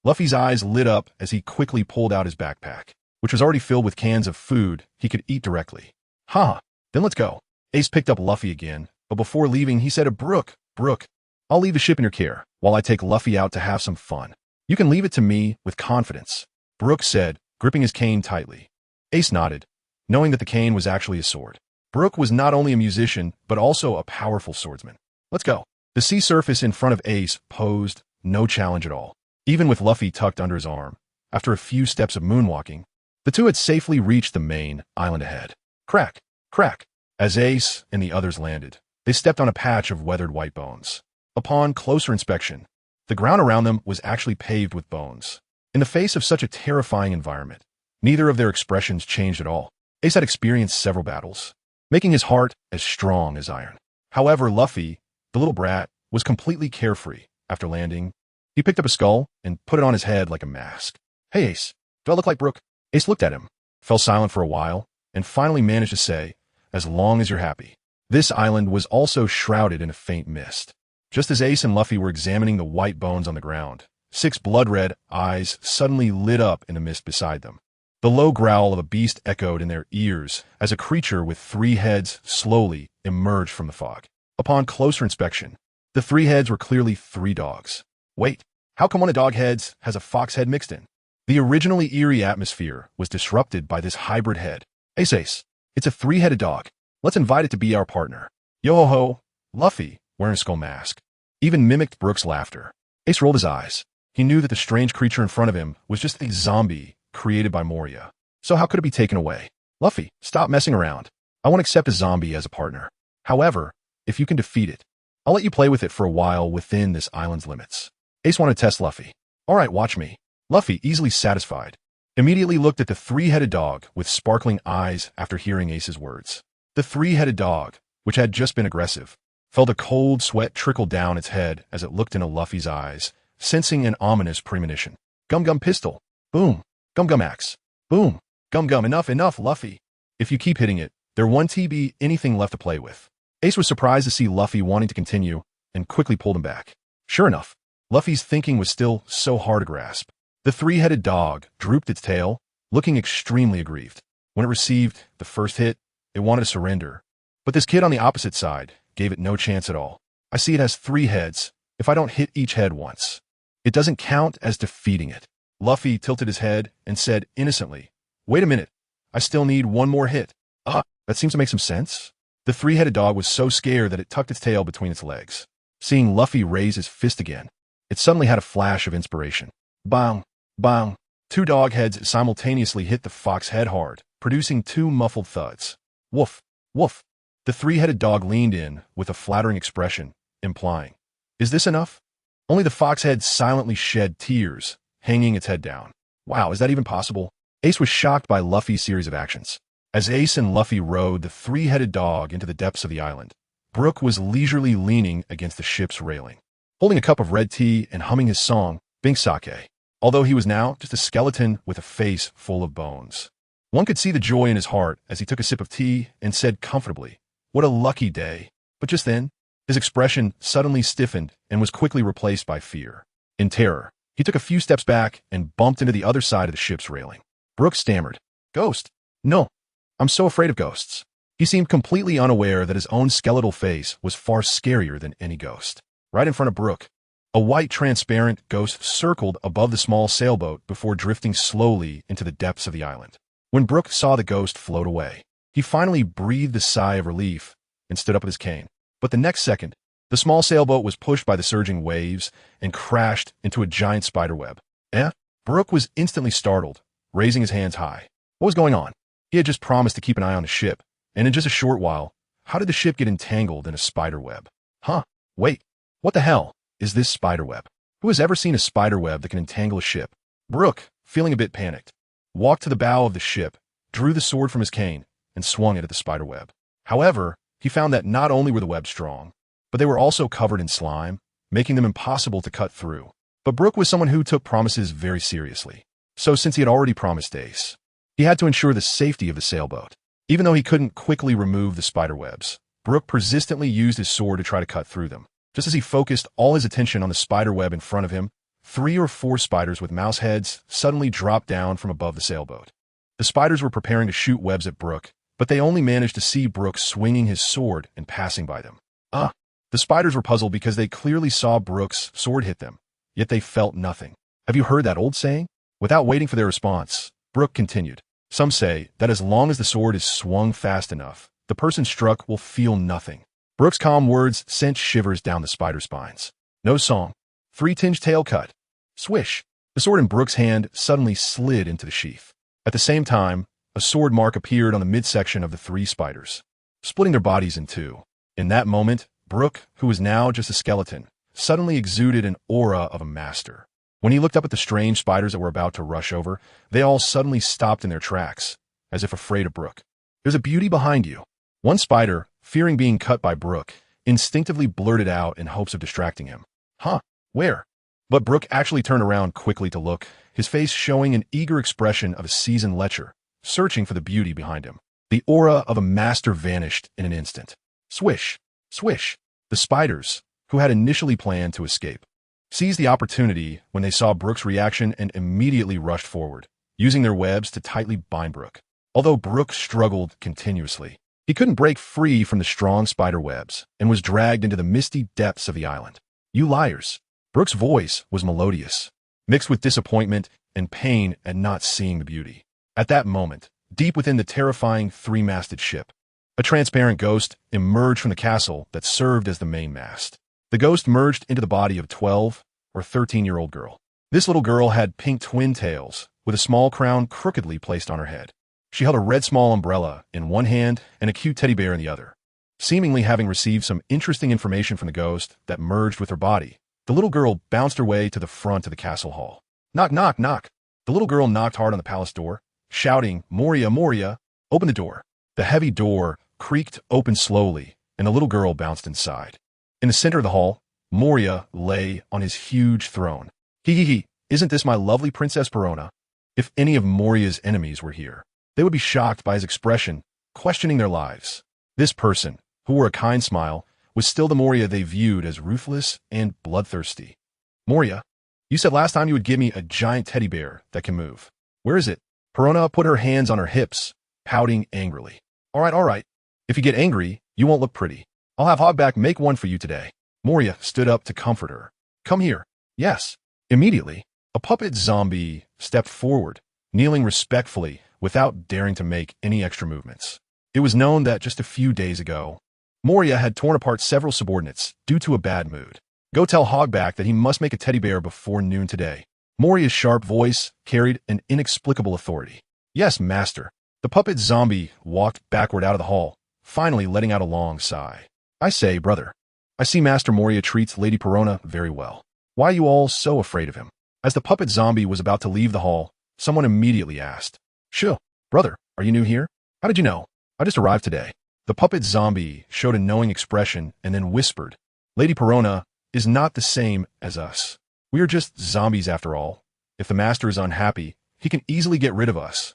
S1: Luffy's eyes lit up as he quickly pulled out his backpack, which was already filled with cans of food he could eat directly. "Huh, then let's go." Ace picked up Luffy again, but before leaving he said to Brook, "Brook, I'll leave the ship in your care while I take Luffy out to have some fun. You can leave it to me with confidence," Brook said, gripping his cane tightly. Ace nodded, knowing that the cane was actually a sword. Brook was not only a musician, but also a powerful swordsman. "Let's go." The sea surface in front of Ace posed no challenge at all. Even with Luffy tucked under his arm, after a few steps of moonwalking, the two had safely reached the main island ahead. Crack, crack. As Ace and the others landed, they stepped on a patch of weathered white bones. Upon closer inspection, the ground around them was actually paved with bones. In the face of such a terrifying environment, neither of their expressions changed at all. Ace had experienced several battles, making his heart as strong as iron. However, Luffy, the little brat, was completely carefree. After landing, he picked up a skull and put it on his head like a mask. "Hey Ace, do I look like Brook?" Ace looked at him, fell silent for a while, and finally managed to say, "As long as you're happy." This island was also shrouded in a faint mist. Just as Ace and Luffy were examining the white bones on the ground, 6 blood-red eyes suddenly lit up in the mist beside them. The low growl of a beast echoed in their ears as a creature with 3 heads slowly emerged from the fog. Upon closer inspection, the 3 heads were clearly 3 dogs. Wait, how come one of the dog heads has a fox head mixed in? The originally eerie atmosphere was disrupted by this hybrid head. Ace, it's a 3-headed dog. Let's invite it to be our partner. Yo-ho-ho, Luffy, wearing a skull mask, even mimicked Brook's laughter. Ace rolled his eyes. He knew that the strange creature in front of him was just a zombie created by Moria. So how could it be taken away? Luffy, stop messing around. I won't accept a zombie as a partner. However, if you can defeat it, I'll let you play with it for a while within this island's limits. Ace wanted to test Luffy. All right, watch me. Luffy, easily satisfied, immediately looked at the 3-headed dog with sparkling eyes after hearing Ace's words. The 3-headed dog, which had just been aggressive, felt a cold sweat trickle down its head as it looked into Luffy's eyes, sensing an ominous premonition. Gum Gum pistol. Boom. Gum Gum axe. Boom. Gum Gum, enough, Luffy. If you keep hitting it, there won't be anything left to play with. Ace was surprised to see Luffy wanting to continue and quickly pulled him back. Sure enough, Luffy's thinking was still so hard to grasp. The 3-headed dog drooped its tail, looking extremely aggrieved. When it received the first hit, it wanted to surrender. But this kid on the opposite side gave it no chance at all. I see it has 3 heads. If I don't hit each head once, it doesn't count as defeating it. Luffy tilted his head and said innocently, "Wait a minute. I still need one more hit." That seems to make some sense. The 3-headed dog was so scared that it tucked its tail between its legs. Seeing Luffy raise his fist again, it suddenly had a flash of inspiration. Bang, bang. 2 dog heads simultaneously hit the fox head hard, producing 2 muffled thuds. Woof, woof. The 3-headed dog leaned in with a flattering expression, implying, "Is this enough?" Only the fox head silently shed tears, hanging its head down. Wow, is that even possible? Ace was shocked by Luffy's series of actions. As Ace and Luffy rode the 3-headed dog into the depths of the island, Brook was leisurely leaning against the ship's railing, holding a cup of red tea and humming his song, Bink Sake, although he was now just a skeleton with a face full of bones. One could see the joy in his heart as he took a sip of tea and said comfortably, "What a lucky day." But just then, his expression suddenly stiffened and was quickly replaced by fear. In terror, he took a few steps back and bumped into the other side of the ship's railing. Brook stammered, "Ghost? No, I'm so afraid of ghosts." He seemed completely unaware that his own skeletal face was far scarier than any ghost. Right in front of Brook, a white transparent ghost circled above the small sailboat before drifting slowly into the depths of the island. When Brook saw the ghost float away, he finally breathed a sigh of relief and stood up with his cane. But the next second, the small sailboat was pushed by the surging waves and crashed into a giant spiderweb. Brook was instantly startled, raising his hands high. What was going on? He had just promised to keep an eye on the ship, and in just a short while, how did the ship get entangled in a spiderweb? Wait, what the hell is this spiderweb? Who has ever seen a spiderweb that can entangle a ship? Brook, feeling a bit panicked, walked to the bow of the ship, drew the sword from his cane, and swung it at the spiderweb. However, he found that not only were the webs strong, but they were also covered in slime, making them impossible to cut through. But Brook was someone who took promises very seriously. So since he had already promised Ace, he had to ensure the safety of the sailboat. Even though he couldn't quickly remove the spiderwebs, Brook persistently used his sword to try to cut through them. Just as he focused all his attention on the spiderweb in front of him, 3 or 4 spiders with mouse heads suddenly dropped down from above the sailboat. The spiders were preparing to shoot webs at Brook, but they only managed to see Brook swinging his sword and passing by them. The spiders were puzzled because they clearly saw Brook's sword hit them, yet they felt nothing. Have you heard that old saying? Without waiting for their response, Brook continued. Some say that as long as the sword is swung fast enough, the person struck will feel nothing. Brook's calm words sent shivers down the spider spines. No song. 3-tinge tail cut. Swish. The sword in Brook's hand suddenly slid into the sheath. At the same time, a sword mark appeared on the midsection of the 3 spiders, splitting their bodies in 2. In that moment, Brook, who was now just a skeleton, suddenly exuded an aura of a master. When he looked up at the strange spiders that were about to rush over, they all suddenly stopped in their tracks, as if afraid of Brook. "There's a beauty behind you." One spider, fearing being cut by Brook, instinctively blurted out in hopes of distracting him. Where? But Brook actually turned around quickly to look, his face showing an eager expression of a seasoned lecher, searching for the beauty behind him. The aura of a master vanished in an instant. Swish, swish. The spiders, who had initially planned to escape, seized the opportunity when they saw Brook's reaction and immediately rushed forward, using their webs to tightly bind Brook. Although Brook struggled continuously, he couldn't break free from the strong spider webs and was dragged into the misty depths of the island. "You liars." Brook's voice was melodious, mixed with disappointment and pain at not seeing the beauty. At that moment, deep within the terrifying three-masted ship, a transparent ghost emerged from the castle that served as the main mast. The ghost merged into the body of a 12 or 13-year-old girl. This little girl had pink twin tails, with a small crown crookedly placed on her head. She held a red small umbrella in one hand and a cute teddy bear in the other. Seemingly having received some interesting information from the ghost that merged with her body, the little girl bounced her way to the front of the castle hall. Knock, knock, knock. The little girl knocked hard on the palace door, shouting, "Moria, Moria, open the door." The heavy door creaked open slowly, and the little girl bounced inside. In the center of the hall, Moria lay on his huge throne. Hee, isn't this my lovely Princess Perona? If any of Moria's enemies were here, they would be shocked by his expression, questioning their lives. This person, who wore a kind smile, was still the Moria they viewed as ruthless and bloodthirsty. "Moria, you said last time you would give me a giant teddy bear that can move. Where is it?" Perona put her hands on her hips, pouting angrily. All right. If you get angry, you won't look pretty. I'll have Hogback make one for you today." Moria stood up to comfort her. "Come here." "Yes." Immediately, a puppet zombie stepped forward, kneeling respectfully without daring to make any extra movements. It was known that just a few days ago, Moria had torn apart several subordinates due to a bad mood. "Go tell Hogback that he must make a teddy bear before noon today." Moria's sharp voice carried an inexplicable authority. "Yes, master." The puppet zombie walked backward out of the hall, finally letting out a long sigh. "I say, brother, I see Master Moria treats Lady Perona very well. Why are you all so afraid of him?" As the puppet zombie was about to leave the hall, someone immediately asked, "Shoo, brother, are you new here? How did you know?" "I just arrived today." The puppet zombie showed a knowing expression and then whispered, "Lady Perona is not the same as us. We are just zombies after all. If the master is unhappy, he can easily get rid of us."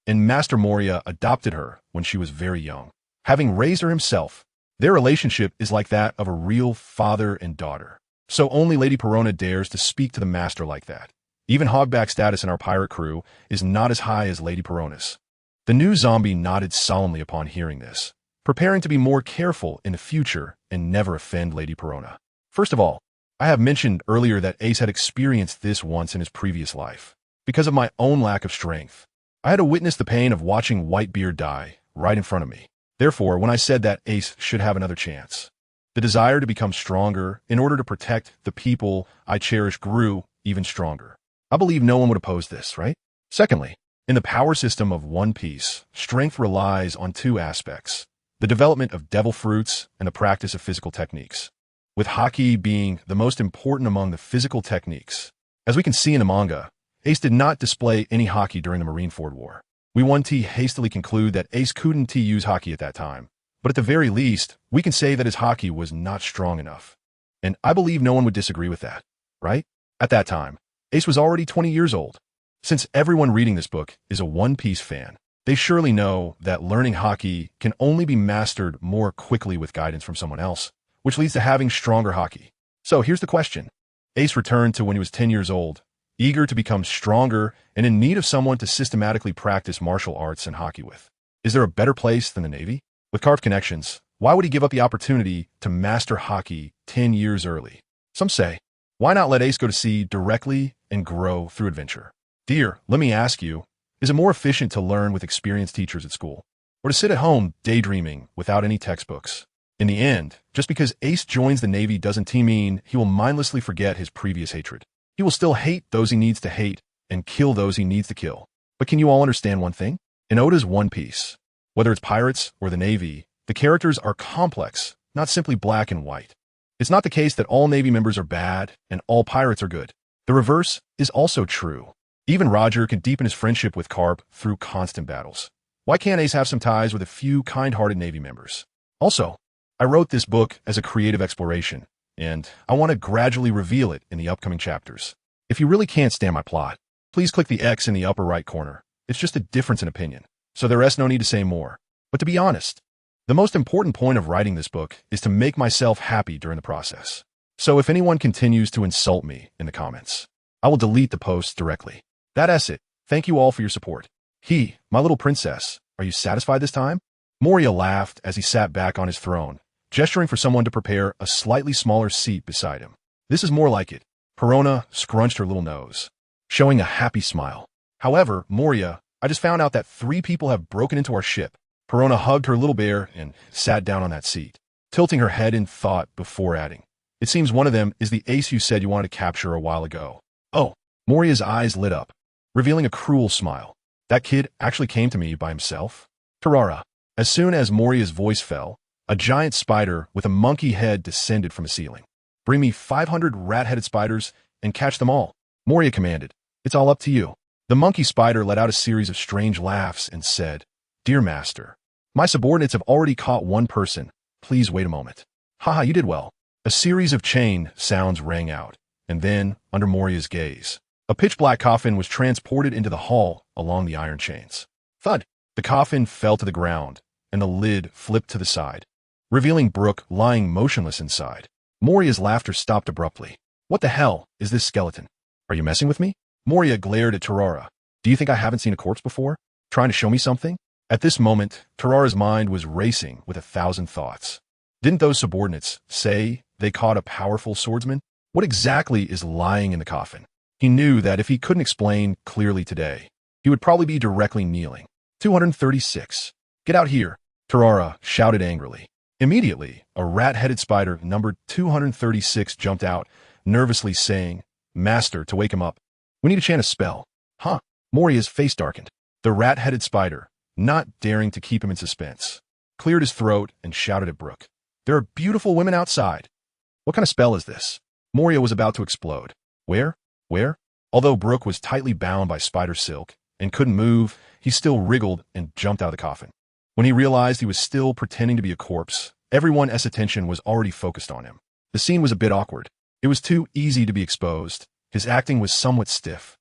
S1: And Master Moria adopted her when she was very young. Having raised her himself, their relationship is like that of a real father and daughter. So only Lady Perona dares to speak to the master like that. Even Hogback's status in our pirate crew is not as high as Lady Perona's. The new zombie nodded solemnly upon hearing this, preparing to be more careful in the future and never offend Lady Perona. First of all, I have mentioned earlier that Ace had experienced this once in his previous life. Because of my own lack of strength, I had to witness the pain of watching Whitebeard die right in front of me. Therefore, when I said that Ace should have another chance, the desire to become stronger in order to protect the people I cherish grew even stronger. I believe no one would oppose this, right? Secondly, in the power system of One Piece, strength relies on two aspects: the development of devil fruits and the practice of physical techniques, with Haki being the most important among the physical techniques. As we can see in the manga, Ace did not display any Haki during the Marineford War. We 1T hastily conclude that Ace couldn't use Haki at that time, but at the very least, we can say that his Haki was not strong enough. And I believe no one would disagree with that, right? At that time, Ace was already 20 years old. Since everyone reading this book is a One Piece fan, they surely know that learning Haki can only be mastered more quickly with guidance from someone else, which leads to having stronger Haki. So here's the question. Ace returned to when he was 10 years old, eager to become stronger and in need of someone to systematically practice martial arts and Haki with. Is there a better place than the Navy? With carved connections, why would he give up the opportunity to master Haki 10 years early? Some say, why not let Ace go to sea directly and grow through adventure? Dear, let me ask you, is it more efficient to learn with experienced teachers at school, or to sit at home daydreaming without any textbooks? In the end, just because Ace joins the Navy doesn't mean he will mindlessly forget his previous hatred. He will still hate those he needs to hate and kill those he needs to kill. But can you all understand one thing? In Oda's One Piece, whether it's pirates or the Navy, the characters are complex, not simply black and white. It's not the case that all Navy members are bad and all pirates are good. The reverse is also true. Even Roger can deepen his friendship with Carp through constant battles. Why can't Ace have some ties with a few kind-hearted Navy members? Also, I wrote this book as a creative exploration, and I want to gradually reveal it in the upcoming chapters. If you really can't stand my plot, please click the X in the upper right corner. It's just a difference in opinion. so there is no need to say more. But to be honest, the most important point of writing this book is to make myself happy during the process. So if anyone continues to insult me in the comments, I will delete the posts directly. That's it. Thank you all for your support. My little princess, are you satisfied this time? Moria laughed as he sat back on his throne, gesturing for someone to prepare a slightly smaller seat beside him. This is more like it. Perona scrunched her little nose, showing a happy smile. However, Moria, I just found out that 3 people have broken into our ship. Perona hugged her little bear and sat down on that seat, tilting her head in thought before adding, "It seems one of them is the ace you said you wanted to capture a while ago." Oh, Moria's eyes lit up, revealing a cruel smile. That kid actually came to me by himself? Tarara. As soon as Moria's voice fell, a giant spider with a monkey head descended from the ceiling. "Bring me 500 rat-headed spiders and catch them all," Moria commanded. "It's all up to you." The monkey spider let out a series of strange laughs and said, "Dear master, my subordinates have already caught one person. Please wait a moment." "Haha, you did well." A series of chain sounds rang out, and then, under Moria's gaze, a pitch-black coffin was transported into the hall along the iron chains. Thud! The coffin fell to the ground, and the lid flipped to the side, revealing Brooke lying motionless inside. Moria's laughter stopped abruptly. "What the hell is this skeleton? Are you messing with me?" Moria glared at Tarara. "Do you think I haven't seen a corpse before? Trying to show me something?" At this moment, Tarara's mind was racing with 1,000 thoughts. Didn't those subordinates say they caught a powerful swordsman? What exactly is lying in the coffin? He knew that if he couldn't explain clearly today, he would probably be directly kneeling. 236. "Get out here," Tarara shouted angrily. Immediately, a rat-headed spider numbered 236 jumped out, nervously saying, "Master, to wake him up. We need to chant a spell." Huh? Moria's face darkened. The rat-headed spider, not daring to keep him in suspense, cleared his throat and shouted at Brooke, "There are beautiful women outside. What kind of spell is this?" Moria was about to explode. Where? Although Brooke was tightly bound by spider silk and couldn't move, he still wriggled and jumped out of the coffin. When he realized he was still pretending to be a corpse, everyone's attention was already focused on him. The scene was a bit awkward. It was too easy to be exposed. His acting was somewhat stiff.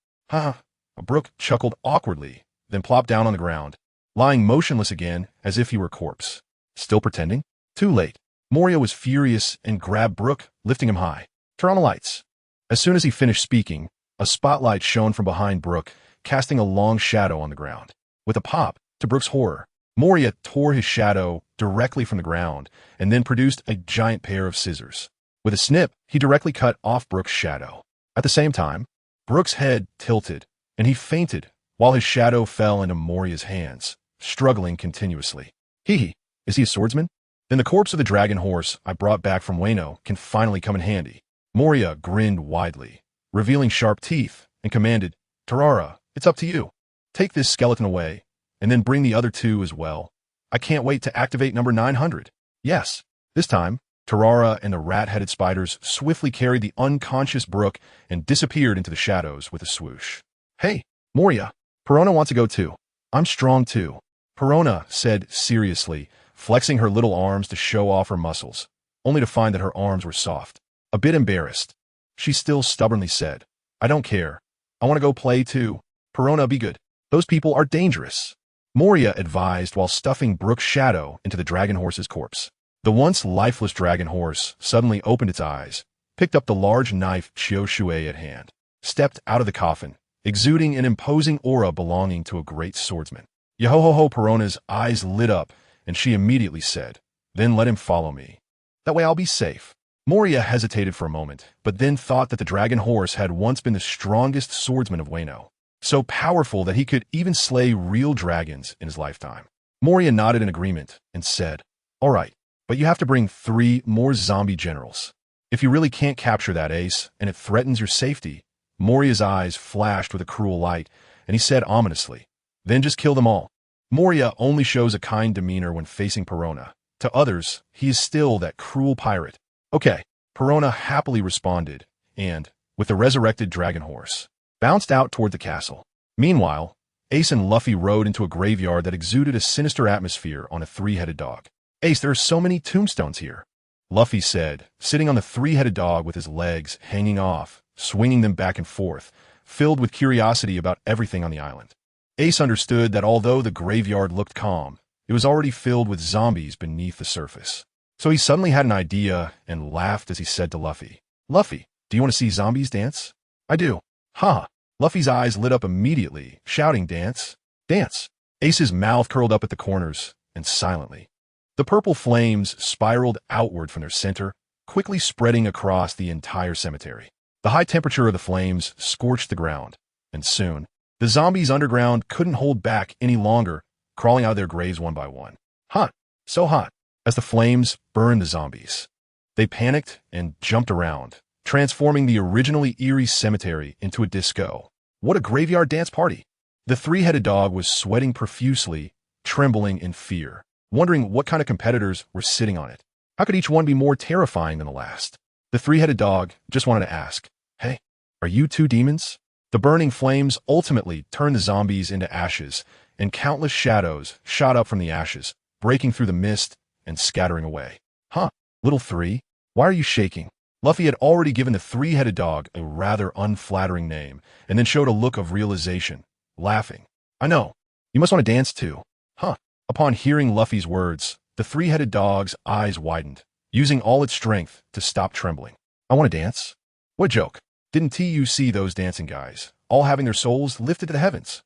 S1: Brooke chuckled awkwardly, then plopped down on the ground, lying motionless again as if he were a corpse. Still pretending? Too late. Moria was furious and grabbed Brooke, lifting him high. "Turn on the lights." As soon as he finished speaking, a spotlight shone from behind Brooke, casting a long shadow on the ground. With a pop, to Brooke's horror, Moria tore his shadow directly from the ground and then produced a giant pair of scissors. With a snip, he directly cut off Brooke's shadow. At the same time, Brooke's head tilted, and he fainted while his shadow fell into Moria's hands, struggling continuously. Is he a swordsman? Then the corpse of the dragon horse I brought back from Wano can finally come in handy. Moria grinned widely, revealing sharp teeth, and commanded, "Tarara, it's up to you. Take this skeleton away, and then bring the other 2 as well. I can't wait to activate number 900. Yes." This time, Tarara and the rat-headed spiders swiftly carried the unconscious Brooke and disappeared into the shadows with a swoosh. "Hey, Moria, Perona wants to go too. I'm strong too," Perona said seriously, flexing her little arms to show off her muscles, only to find that her arms were soft. A bit embarrassed, she still stubbornly said, "I don't care. I want to go play too. Perona, be good. Those people are dangerous," Moria advised while stuffing Brooke's shadow into the dragon horse's corpse. The once lifeless dragon horse suddenly opened its eyes, picked up the large knife Chiu Shui at hand, stepped out of the coffin, exuding an imposing aura belonging to a great swordsman. Yo-ho-ho, Perona's eyes lit up, and she immediately said, "Then let him follow me. That way I'll be safe." Moria hesitated for a moment, but then thought that the dragon horse had once been the strongest swordsman of Wano, so powerful that he could even slay real dragons in his lifetime. Moria nodded in agreement and said, "All right, but you have to bring 3 more zombie generals. If you really can't capture that ace, and it threatens your safety." Moria's eyes flashed with a cruel light, and he said ominously, "Then just kill them all." Moria only shows a kind demeanor when facing Perona. To others, he is still that cruel pirate. "Okay," Perona happily responded, and, with the resurrected dragon horse, bounced out toward the castle. Meanwhile, Ace and Luffy rode into a graveyard that exuded a sinister atmosphere on a 3-headed dog. "Ace, there are so many tombstones here," Luffy said, sitting on the 3-headed dog with his legs hanging off, swinging them back and forth, filled with curiosity about everything on the island. Ace understood that although the graveyard looked calm, it was already filled with zombies beneath the surface. So he suddenly had an idea and laughed as he said to Luffy, "Luffy, do you want to see zombies dance?" "I do." "Ha!" Luffy's eyes lit up immediately, shouting, "Dance! Dance!" Ace's mouth curled up at the corners, and silently, the purple flames spiraled outward from their center, quickly spreading across the entire cemetery. The high temperature of the flames scorched the ground, and soon, the zombies underground couldn't hold back any longer, crawling out of their graves one by one. Hot, so hot, as the flames burned the zombies. They panicked and jumped around, transforming the originally eerie cemetery into a disco. What a graveyard dance party! The three-headed dog was sweating profusely, trembling in fear, wondering what kind of competitors were sitting on it. How could each one be more terrifying than the last? The three-headed dog just wanted to ask, "Hey, are you two demons?" The burning flames ultimately turned the zombies into ashes, and countless shadows shot up from the ashes, breaking through the mist and scattering away. "Huh, little three, why are you shaking?" Luffy had already given the three-headed dog a rather unflattering name, and then showed a look of realization, laughing. "I know, you must want to dance too." "Huh." Upon hearing Luffy's words, the three-headed dog's eyes widened, using all its strength to stop trembling. "I want to dance?" "What joke? Didn't you see those dancing guys, all having their souls lifted to the heavens?"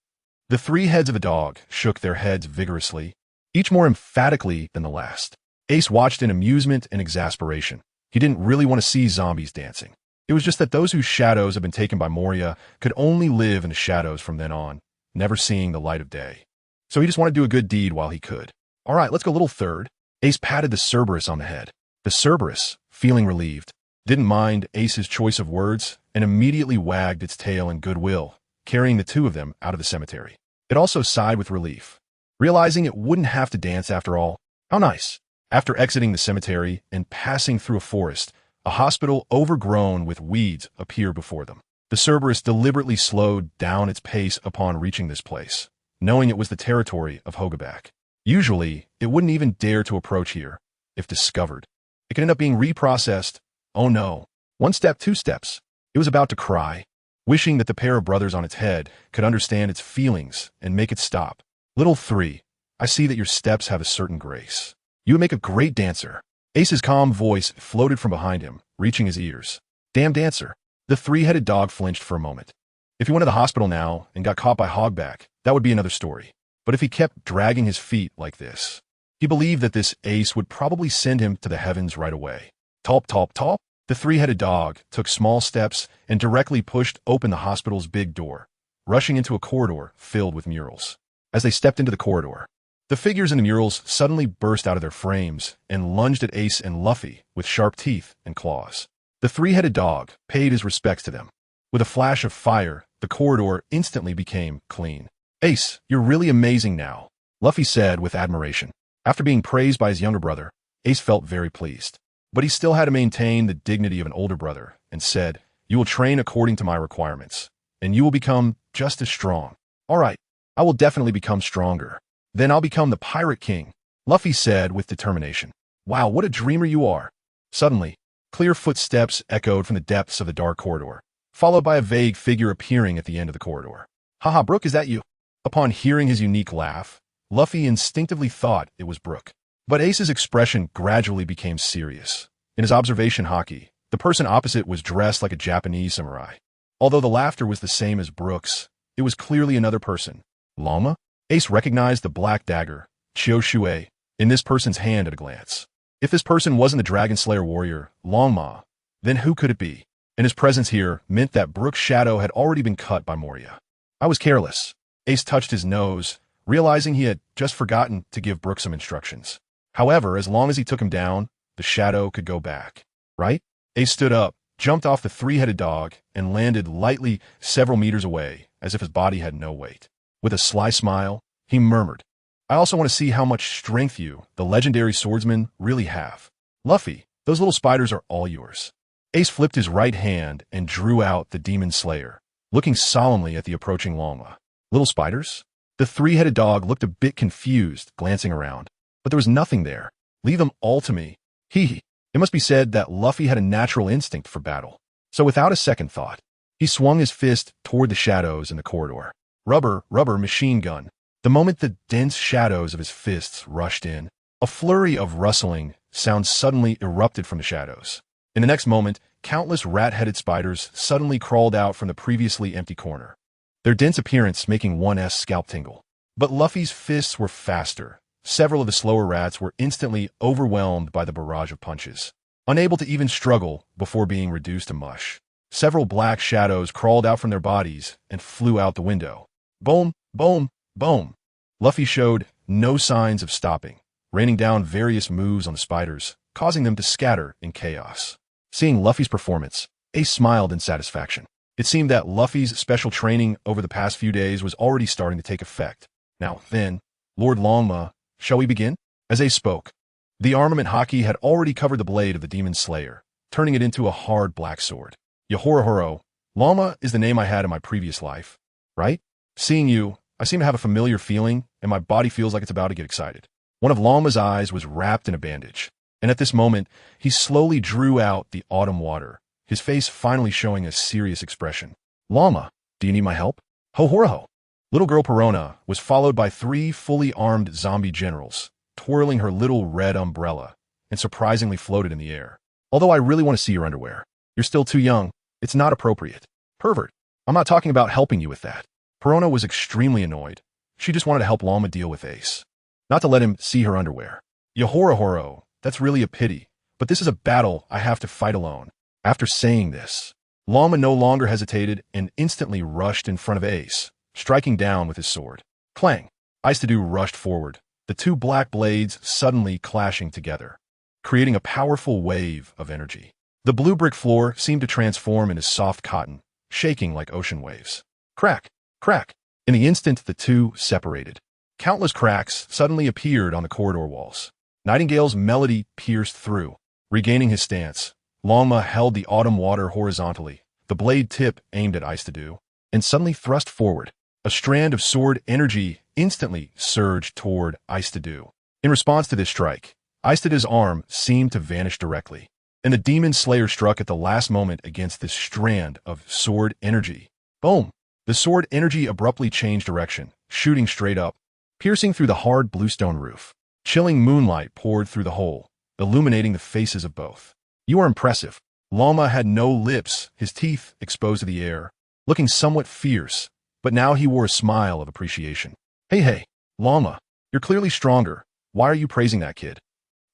S1: The three heads of the dog shook their heads vigorously, each more emphatically than the last. Ace watched in amusement and exasperation. He didn't really want to see zombies dancing. It was just that those whose shadows had been taken by Moria could only live in the shadows from then on, never seeing the light of day. So he just wanted to do a good deed while he could. "All right, let's go, little third." Ace patted the Cerberus on the head. The Cerberus, feeling relieved, didn't mind Ace's choice of words and immediately wagged its tail in goodwill, carrying the two of them out of the cemetery. It also sighed with relief, realizing it wouldn't have to dance after all. How nice. After exiting the cemetery and passing through a forest, a hospital overgrown with weeds appeared before them. The Cerberus deliberately slowed down its pace upon reaching this place, knowing it was the territory of Hogaback. Usually, it wouldn't even dare to approach here. If discovered, it could end up being reprocessed. Oh no. One step, two steps. It was about to cry, wishing that the pair of brothers on its head could understand its feelings and make it stop. "Little three, I see that your steps have a certain grace. You would make a great dancer." Ace's calm voice floated from behind him, reaching his ears. "Damn dancer." The three-headed dog flinched for a moment. If he went to the hospital now and got caught by Hogback, that would be another story. But if he kept dragging his feet like this, he believed that this Ace would probably send him to the heavens right away. Talp, talp, talp. The three-headed dog took small steps and directly pushed open the hospital's big door, rushing into a corridor filled with murals. As they stepped into the corridor, the figures in the murals suddenly burst out of their frames and lunged at Ace and Luffy with sharp teeth and claws. The three-headed dog paid his respects to them. With a flash of fire, the corridor instantly became clean. "Ace, you're really amazing now," Luffy said with admiration. After being praised by his younger brother, Ace felt very pleased. But he still had to maintain the dignity of an older brother and said, "You will train according to my requirements, and you will become just as strong." "All right, I will definitely become stronger. Then I'll become the Pirate King," Luffy said with determination. "Wow, what a dreamer you are." Suddenly, clear footsteps echoed from the depths of the dark corridor, followed by a vague figure appearing at the end of the corridor. "Haha, Brook, is that you?" Upon hearing his unique laugh, Luffy instinctively thought it was Brook. But Ace's expression gradually became serious. In his observation haki, the person opposite was dressed like a Japanese samurai. Although the laughter was the same as Brook's, it was clearly another person. Longma? Ace recognized the black dagger, Chioshui, in this person's hand at a glance. If this person wasn't the Dragon Slayer warrior, Longma, then who could it be? And his presence here meant that Brook's shadow had already been cut by Moria. "I was careless." Ace touched his nose, realizing he had just forgotten to give Brook some instructions. However, as long as he took him down, the shadow could go back. Right? Ace stood up, jumped off the three-headed dog, and landed lightly several meters away, as if his body had no weight. With a sly smile, he murmured, "I also want to see how much strength you, the legendary swordsman, really have. Luffy, those little spiders are all yours." Ace flipped his right hand and drew out the Demon Slayer, looking solemnly at the approaching Longma. "Little spiders?" The three-headed dog looked a bit confused, glancing around. But there was nothing there. "Leave them all to me." Hee. It must be said that Luffy had a natural instinct for battle. So without a second thought, he swung his fist toward the shadows in the corridor. rubber machine gun. The moment the dense shadows of his fists rushed in, a flurry of rustling sounds suddenly erupted from the shadows. In the next moment, countless rat-headed spiders suddenly crawled out from the previously empty corner, their dense appearance making one's scalp tingle. But Luffy's fists were faster. Several of the slower rats were instantly overwhelmed by the barrage of punches, unable to even struggle before being reduced to mush. Several black shadows crawled out from their bodies and flew out the window. Boom, boom, boom. Luffy showed no signs of stopping, raining down various moves on the spiders, causing them to scatter in chaos. Seeing Luffy's performance, Ace smiled in satisfaction. It seemed that Luffy's special training over the past few days was already starting to take effect. Now then, Lord Longma, shall we begin? As Ace spoke, the armament Haki had already covered the blade of the Demon Slayer, turning it into a hard black sword. Yahorahoro, Longma is the name I had in my previous life, right? Seeing you, I seem to have a familiar feeling, and my body feels like it's about to get excited. One of Longma's eyes was wrapped in a bandage, and at this moment, he slowly drew out the autumn water, his face finally showing a serious expression. Longma, do you need my help? Ho-horo! Little girl Perona was followed by 3 fully armed zombie generals, twirling her little red umbrella, and surprisingly floated in the air. Although I really want to see your underwear. You're still too young. It's not appropriate. Pervert. I'm not talking about helping you with that. Perona was extremely annoyed. She just wanted to help Longma deal with Ace, not to let him see her underwear. Yahorahoro, that's really a pity, but this is a battle I have to fight alone. After saying this, Longma no longer hesitated and instantly rushed in front of Ace, striking down with his sword. Clang! Ace-to-Do rushed forward, the 2 black blades suddenly clashing together, creating a powerful wave of energy. The blue brick floor seemed to transform into soft cotton, shaking like ocean waves. Crack! Crack! In the instant the two separated, countless cracks suddenly appeared on the corridor walls. Nightingale's melody pierced through. Regaining his stance, Longma held the autumn water horizontally, the blade tip aimed at Ace-to-Do, and suddenly thrust forward. A strand of sword energy instantly surged toward Ace-to-Do. In response to this strike, Ace-to-Do's arm seemed to vanish directly, and the Demon Slayer struck at the last moment against this strand of sword energy. Boom! The sword energy abruptly changed direction, shooting straight up, piercing through the hard bluestone roof. Chilling moonlight poured through the hole, illuminating the faces of both. You are impressive. Longma had no lips, his teeth exposed to the air, looking somewhat fierce, but now he wore a smile of appreciation. Hey, Longma, you're clearly stronger. Why are you praising that kid?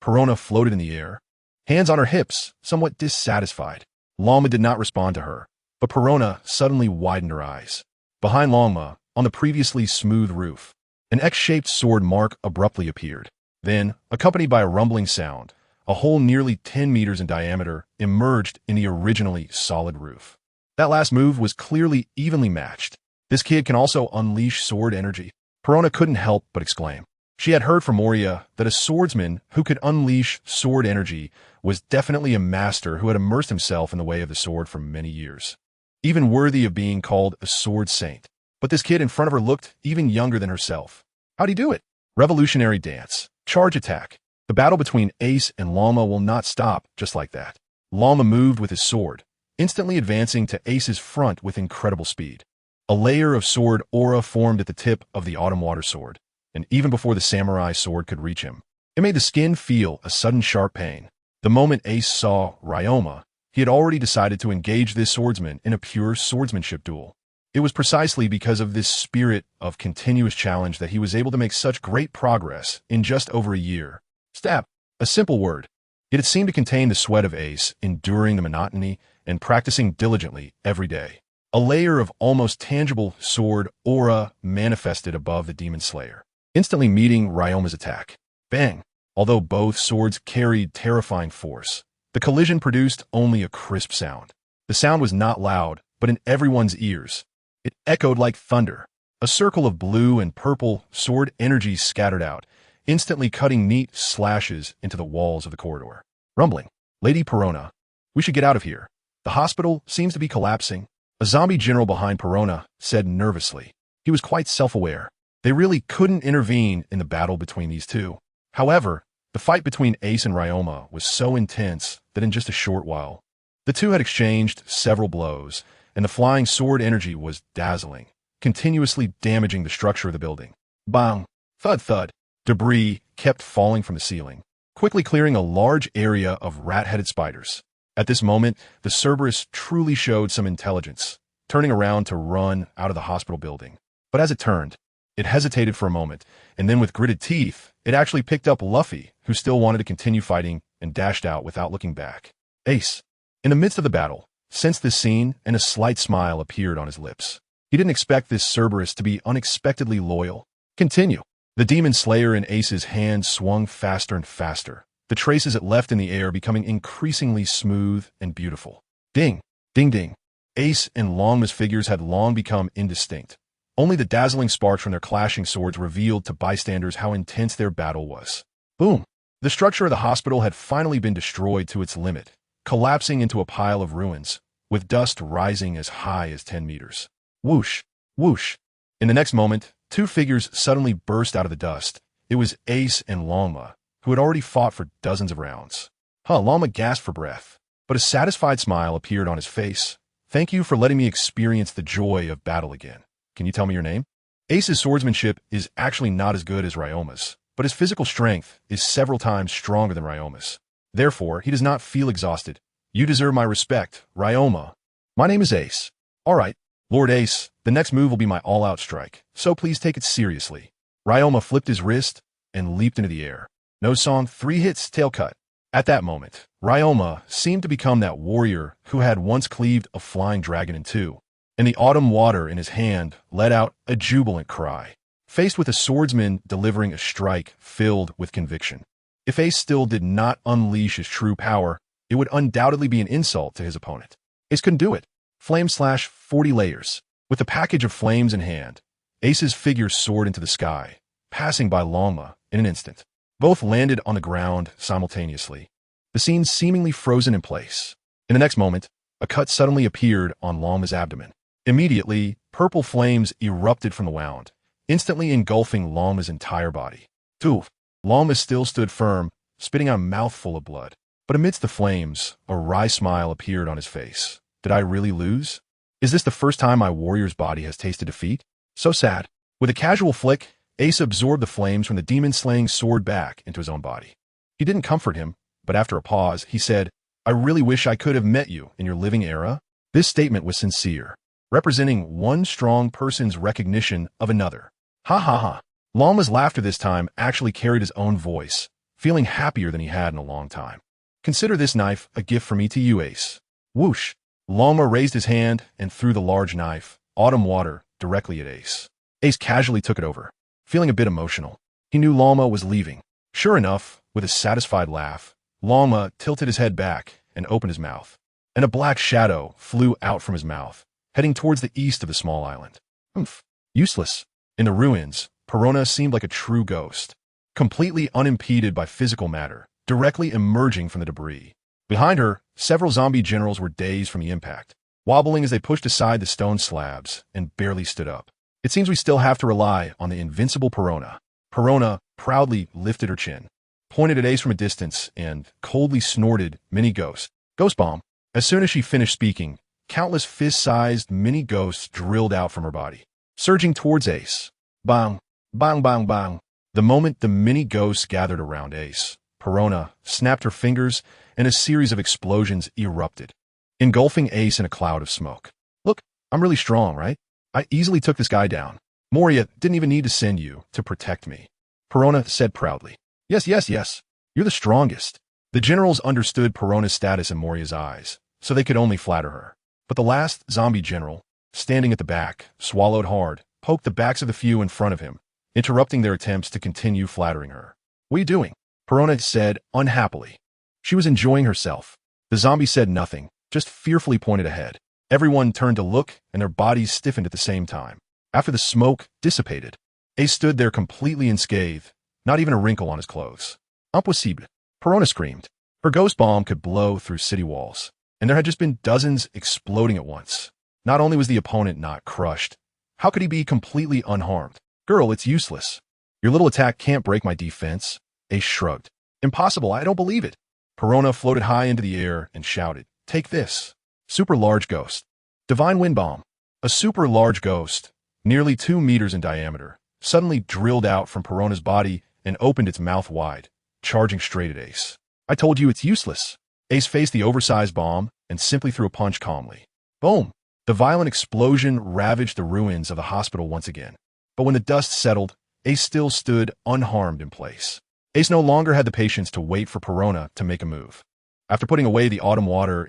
S1: Perona floated in the air, hands on her hips, somewhat dissatisfied. Longma did not respond to her, but Perona suddenly widened her eyes. Behind Longma, on the previously smooth roof, an X-shaped sword mark abruptly appeared. Then, accompanied by a rumbling sound, a hole nearly 10 meters in diameter emerged in the originally solid roof. That last move was clearly evenly matched. This kid can also unleash sword energy. Perona couldn't help but exclaim. She had heard from Moria that a swordsman who could unleash sword energy was definitely a master who had immersed himself in the way of the sword for many years, even worthy of being called a sword saint. But this kid in front of her looked even younger than herself. How'd he do it? Revolutionary dance. Charge attack. The battle between Ace and Longma will not stop just like that. Longma moved with his sword, instantly advancing to Ace's front with incredible speed. A layer of sword aura formed at the tip of the autumn water sword, and even before the samurai sword could reach him, it made the skin feel a sudden sharp pain. The moment Ace saw Ryoma, he had already decided to engage this swordsman in a pure swordsmanship duel. It was precisely because of this spirit of continuous challenge that he was able to make such great progress in just over a year. Stab. A simple word. Yet it seemed to contain the sweat of Ace, enduring the monotony and practicing diligently every day. A layer of almost tangible sword aura manifested above the Demon Slayer, instantly meeting Ryoma's attack. Bang! Although both swords carried terrifying force, the collision produced only a crisp sound. The sound was not loud, but in everyone's ears. It echoed like thunder. A circle of blue and purple sword energy scattered out, instantly cutting neat slashes into the walls of the corridor. Rumbling. Lady Perona, we should get out of here. The hospital seems to be collapsing. A zombie general behind Perona said nervously. He was quite self-aware. They really couldn't intervene in the battle between these two. However, the fight between Ace and Ryoma was so intense that in just a short while, the two had exchanged several blows, and the flying sword energy was dazzling, continuously damaging the structure of the building. Bang! Thud thud! Debris kept falling from the ceiling, quickly clearing a large area of rat-headed spiders. At this moment, the Cerberus truly showed some intelligence, turning around to run out of the hospital building. But as it turned, it hesitated for a moment, and then with gritted teeth, it actually picked up Luffy, who still wanted to continue fighting, and dashed out without looking back. Ace, in the midst of the battle, sensed this scene, and a slight smile appeared on his lips. He didn't expect this Cerberus to be unexpectedly loyal. Continue. The Demon Slayer in Ace's hand swung faster and faster, the traces it left in the air becoming increasingly smooth and beautiful. Ding! Ding ding! Ace and Longma's figures had long become indistinct. Only the dazzling sparks from their clashing swords revealed to bystanders how intense their battle was. Boom! The structure of the hospital had finally been destroyed to its limit, collapsing into a pile of ruins, with dust rising as high as 10 meters. Whoosh! Whoosh! In the next moment, two figures suddenly burst out of the dust. It was Ace and Longma, who had already fought for dozens of rounds. Longma gasped for breath, but a satisfied smile appeared on his face. Thank you for letting me experience the joy of battle again. Can you tell me your name? Ace's swordsmanship is actually not as good as Ryoma's, but his physical strength is several times stronger than Ryoma's. Therefore, he does not feel exhausted. You deserve my respect, Ryoma. My name is Ace. All right, Lord Ace, the next move will be my all-out strike, so please take it seriously. Ryoma flipped his wrist and leaped into the air. Nose song, 3 hits, tail cut. At that moment, Ryoma seemed to become that warrior who had once cleaved a flying dragon in two, and the autumn water in his hand let out a jubilant cry, faced with a swordsman delivering a strike filled with conviction. If Ace still did not unleash his true power, it would undoubtedly be an insult to his opponent. Ace couldn't do it. Flame slash 40 layers. With the package of flames in hand, Ace's figure soared into the sky, passing by Longma in an instant. Both landed on the ground simultaneously, the scene seemingly frozen in place. In the next moment, a cut suddenly appeared on Longma's abdomen. Immediately, purple flames erupted from the wound, instantly engulfing Longma's entire body. Toof! Longma still stood firm, spitting out a mouthful of blood. But amidst the flames, a wry smile appeared on his face. Did I really lose? Is this the first time my warrior's body has tasted defeat? So sad. With a casual flick, Ace absorbed the flames from the demon-slaying sword back into his own body. He didn't comfort him, but after a pause, he said, I really wish I could have met you in your living era. This statement was sincere, representing one strong person's recognition of another. Ha ha ha. Longma's laughter this time actually carried his own voice, feeling happier than he had in a long time. Consider this knife a gift from me to you, Ace. Whoosh! Longma raised his hand and threw the large knife, autumn water, directly at Ace. Ace casually took it over, feeling a bit emotional. He knew Longma was leaving. Sure enough, with a satisfied laugh, Longma tilted his head back and opened his mouth, and a black shadow flew out from his mouth, heading towards the east of the small island. Oomph. Useless. In the ruins, Perona seemed like a true ghost, completely unimpeded by physical matter, directly emerging from the debris. Behind her, several zombie generals were dazed from the impact, wobbling as they pushed aside the stone slabs and barely stood up. It seems we still have to rely on the invincible Perona. Perona proudly lifted her chin, pointed at Ace from a distance, and coldly snorted, mini ghost. Ghost bomb. As soon as she finished speaking, countless fist-sized mini ghosts drilled out from her body, surging towards Ace. Bang, bang, bang, bang. The moment the mini ghosts gathered around Ace, Perona snapped her fingers, and a series of explosions erupted, engulfing Ace in a cloud of smoke. Look, I'm really strong, right? I easily took this guy down. Moria didn't even need to send you to protect me. Perona said proudly. Yes, yes, yes. You're the strongest. The generals understood Perona's status in Moria's eyes, so they could only flatter her. But the last zombie general, standing at the back, swallowed hard, poked the backs of the few in front of him, interrupting their attempts to continue flattering her. What are you doing? Perona said unhappily. She was enjoying herself. The zombie said nothing, just fearfully pointed ahead. Everyone turned to look, and their bodies stiffened at the same time. After the smoke dissipated, Ace stood there completely unscathed, not even a wrinkle on his clothes. Impossible. Perona screamed. Her ghost bomb could blow through city walls, and there had just been dozens exploding at once. Not only was the opponent not crushed, how could he be completely unharmed? Girl, it's useless. Your little attack can't break my defense. Ace shrugged. Impossible, I don't believe it. Perona floated high into the air and shouted, Take this. Super large ghost. Divine wind bomb. A super large ghost, nearly 2 meters in diameter, suddenly drilled out from Perona's body and opened its mouth wide, charging straight at Ace. I told you it's useless. Ace faced the oversized bomb and simply threw a punch calmly. Boom! The violent explosion ravaged the ruins of the hospital once again. But when the dust settled, Ace still stood unharmed in place. Ace no longer had the patience to wait for Perona to make a move. After putting away the autumn water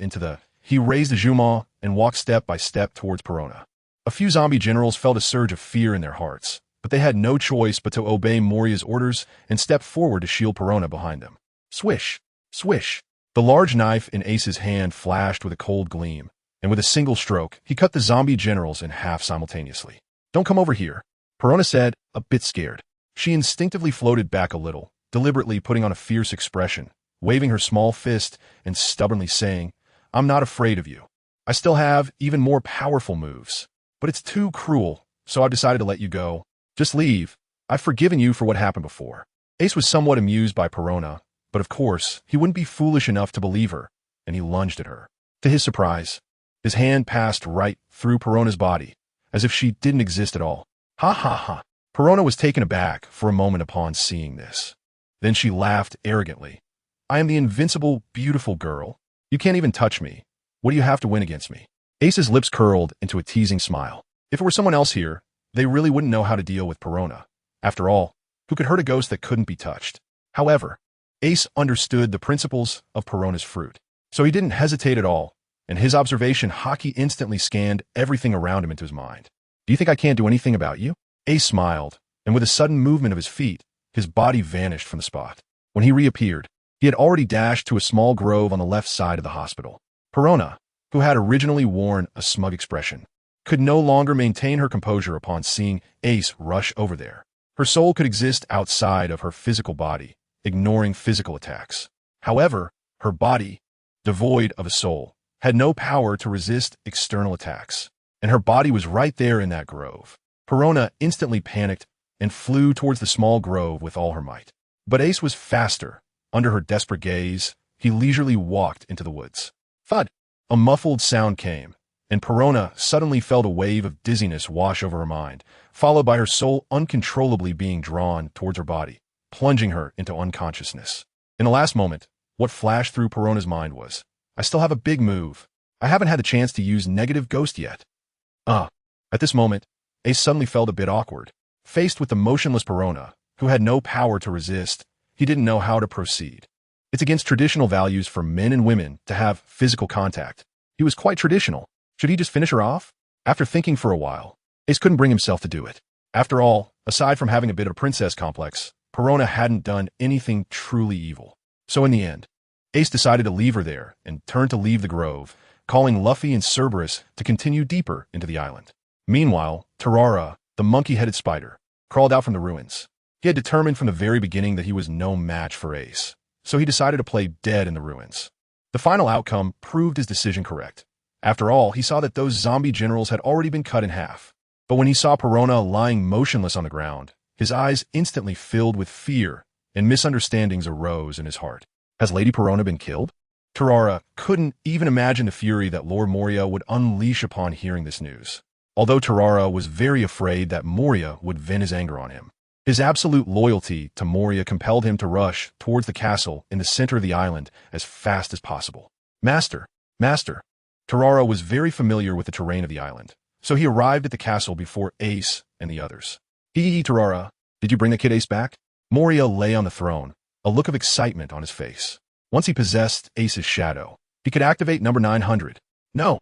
S1: he raised the jumeau and walked step by step towards Perona. A few zombie generals felt a surge of fear in their hearts, but they had no choice but to obey Moria's orders and step forward to shield Perona behind them. Swish! Swish! The large knife in Ace's hand flashed with a cold gleam, and with a single stroke, he cut the zombie generals in half simultaneously. Don't come over here, Perona said, a bit scared. She instinctively floated back a little, deliberately putting on a fierce expression, waving her small fist and stubbornly saying, I'm not afraid of you. I still have even more powerful moves. But it's too cruel, so I've decided to let you go. Just leave. I've forgiven you for what happened before. Ace was somewhat amused by Perona, but of course, he wouldn't be foolish enough to believe her, and he lunged at her. To his surprise, his hand passed right through Perona's body, as if she didn't exist at all. Ha ha ha. Perona was taken aback for a moment upon seeing this. Then she laughed arrogantly. I am the invincible, beautiful girl. You can't even touch me. What do you have to win against me? Ace's lips curled into a teasing smile. If it were someone else here, they really wouldn't know how to deal with Perona. After all, who could hurt a ghost that couldn't be touched? However, Ace understood the principles of Perona's fruit, so he didn't hesitate at all, and his observation haki instantly scanned everything around him into his mind. Do you think I can't do anything about you? Ace smiled, and with a sudden movement of his feet, his body vanished from the spot. When he reappeared, he had already dashed to a small grove on the left side of the hospital. Perona, who had originally worn a smug expression, could no longer maintain her composure upon seeing Ace rush over there. Her soul could exist outside of her physical body, ignoring physical attacks. However, her body, devoid of a soul, had no power to resist external attacks, and her body was right there in that grove. Perona instantly panicked and flew towards the small grove with all her might. But Ace was faster. Under her desperate gaze, he leisurely walked into the woods. Thud! A muffled sound came, and Perona suddenly felt a wave of dizziness wash over her mind, followed by her soul uncontrollably being drawn towards her body, plunging her into unconsciousness. In the last moment, what flashed through Perona's mind was, I still have a big move. I haven't had the chance to use Negative Ghost yet. At this moment, Ace suddenly felt a bit awkward. Faced with the motionless Perona, who had no power to resist, he didn't know how to proceed. It's against traditional values for men and women to have physical contact. He was quite traditional. Should he just finish her off? After thinking for a while, Ace couldn't bring himself to do it. After all, aside from having a bit of a princess complex, Perona hadn't done anything truly evil. So in the end, Ace decided to leave her there and turned to leave the grove, calling Luffy and Cerberus to continue deeper into the island. Meanwhile, Tarara, the monkey-headed spider, crawled out from the ruins. He had determined from the very beginning that he was no match for Ace, so he decided to play dead in the ruins. The final outcome proved his decision correct. After all, he saw that those zombie generals had already been cut in half. But when he saw Perona lying motionless on the ground, his eyes instantly filled with fear, and misunderstandings arose in his heart. Has Lady Perona been killed? Tarara couldn't even imagine the fury that Lord Moria would unleash upon hearing this news. Although Tarara was very afraid that Moria would vent his anger on him. His absolute loyalty to Moria compelled him to rush towards the castle in the center of the island as fast as possible. Master! Tarara was very familiar with the terrain of the island, so he arrived at the castle before Ace and the others. Tarara, did you bring the kid Ace back? Moria lay on the throne, a look of excitement on his face. Once he possessed Ace's shadow, he could activate number 900. No.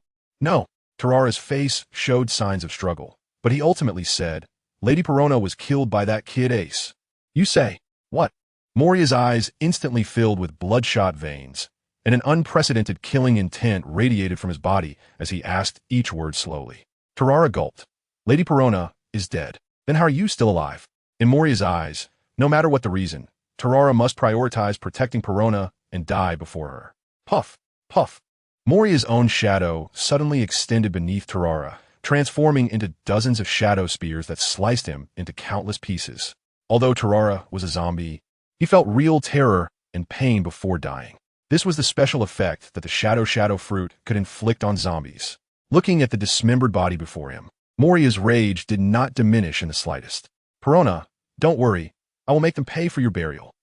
S1: Tarara's face showed signs of struggle, but he ultimately said, Lady Perona was killed by that kid Ace. You say, what? Moria's eyes instantly filled with bloodshot veins, and an unprecedented killing intent radiated from his body as he asked each word slowly. Tarara gulped. Lady Perona is dead. Then how are you still alive? In Moria's eyes, no matter what the reason, Tarara must prioritize protecting Perona and die before her. Puff! Moria's own shadow suddenly extended beneath Tarara, transforming into dozens of shadow spears that sliced him into countless pieces. Although Tarara was a zombie, he felt real terror and pain before dying. This was the special effect that the shadow fruit could inflict on zombies. Looking at the dismembered body before him, Moria's rage did not diminish in the slightest. Perona, don't worry. I will make them pay for your burial.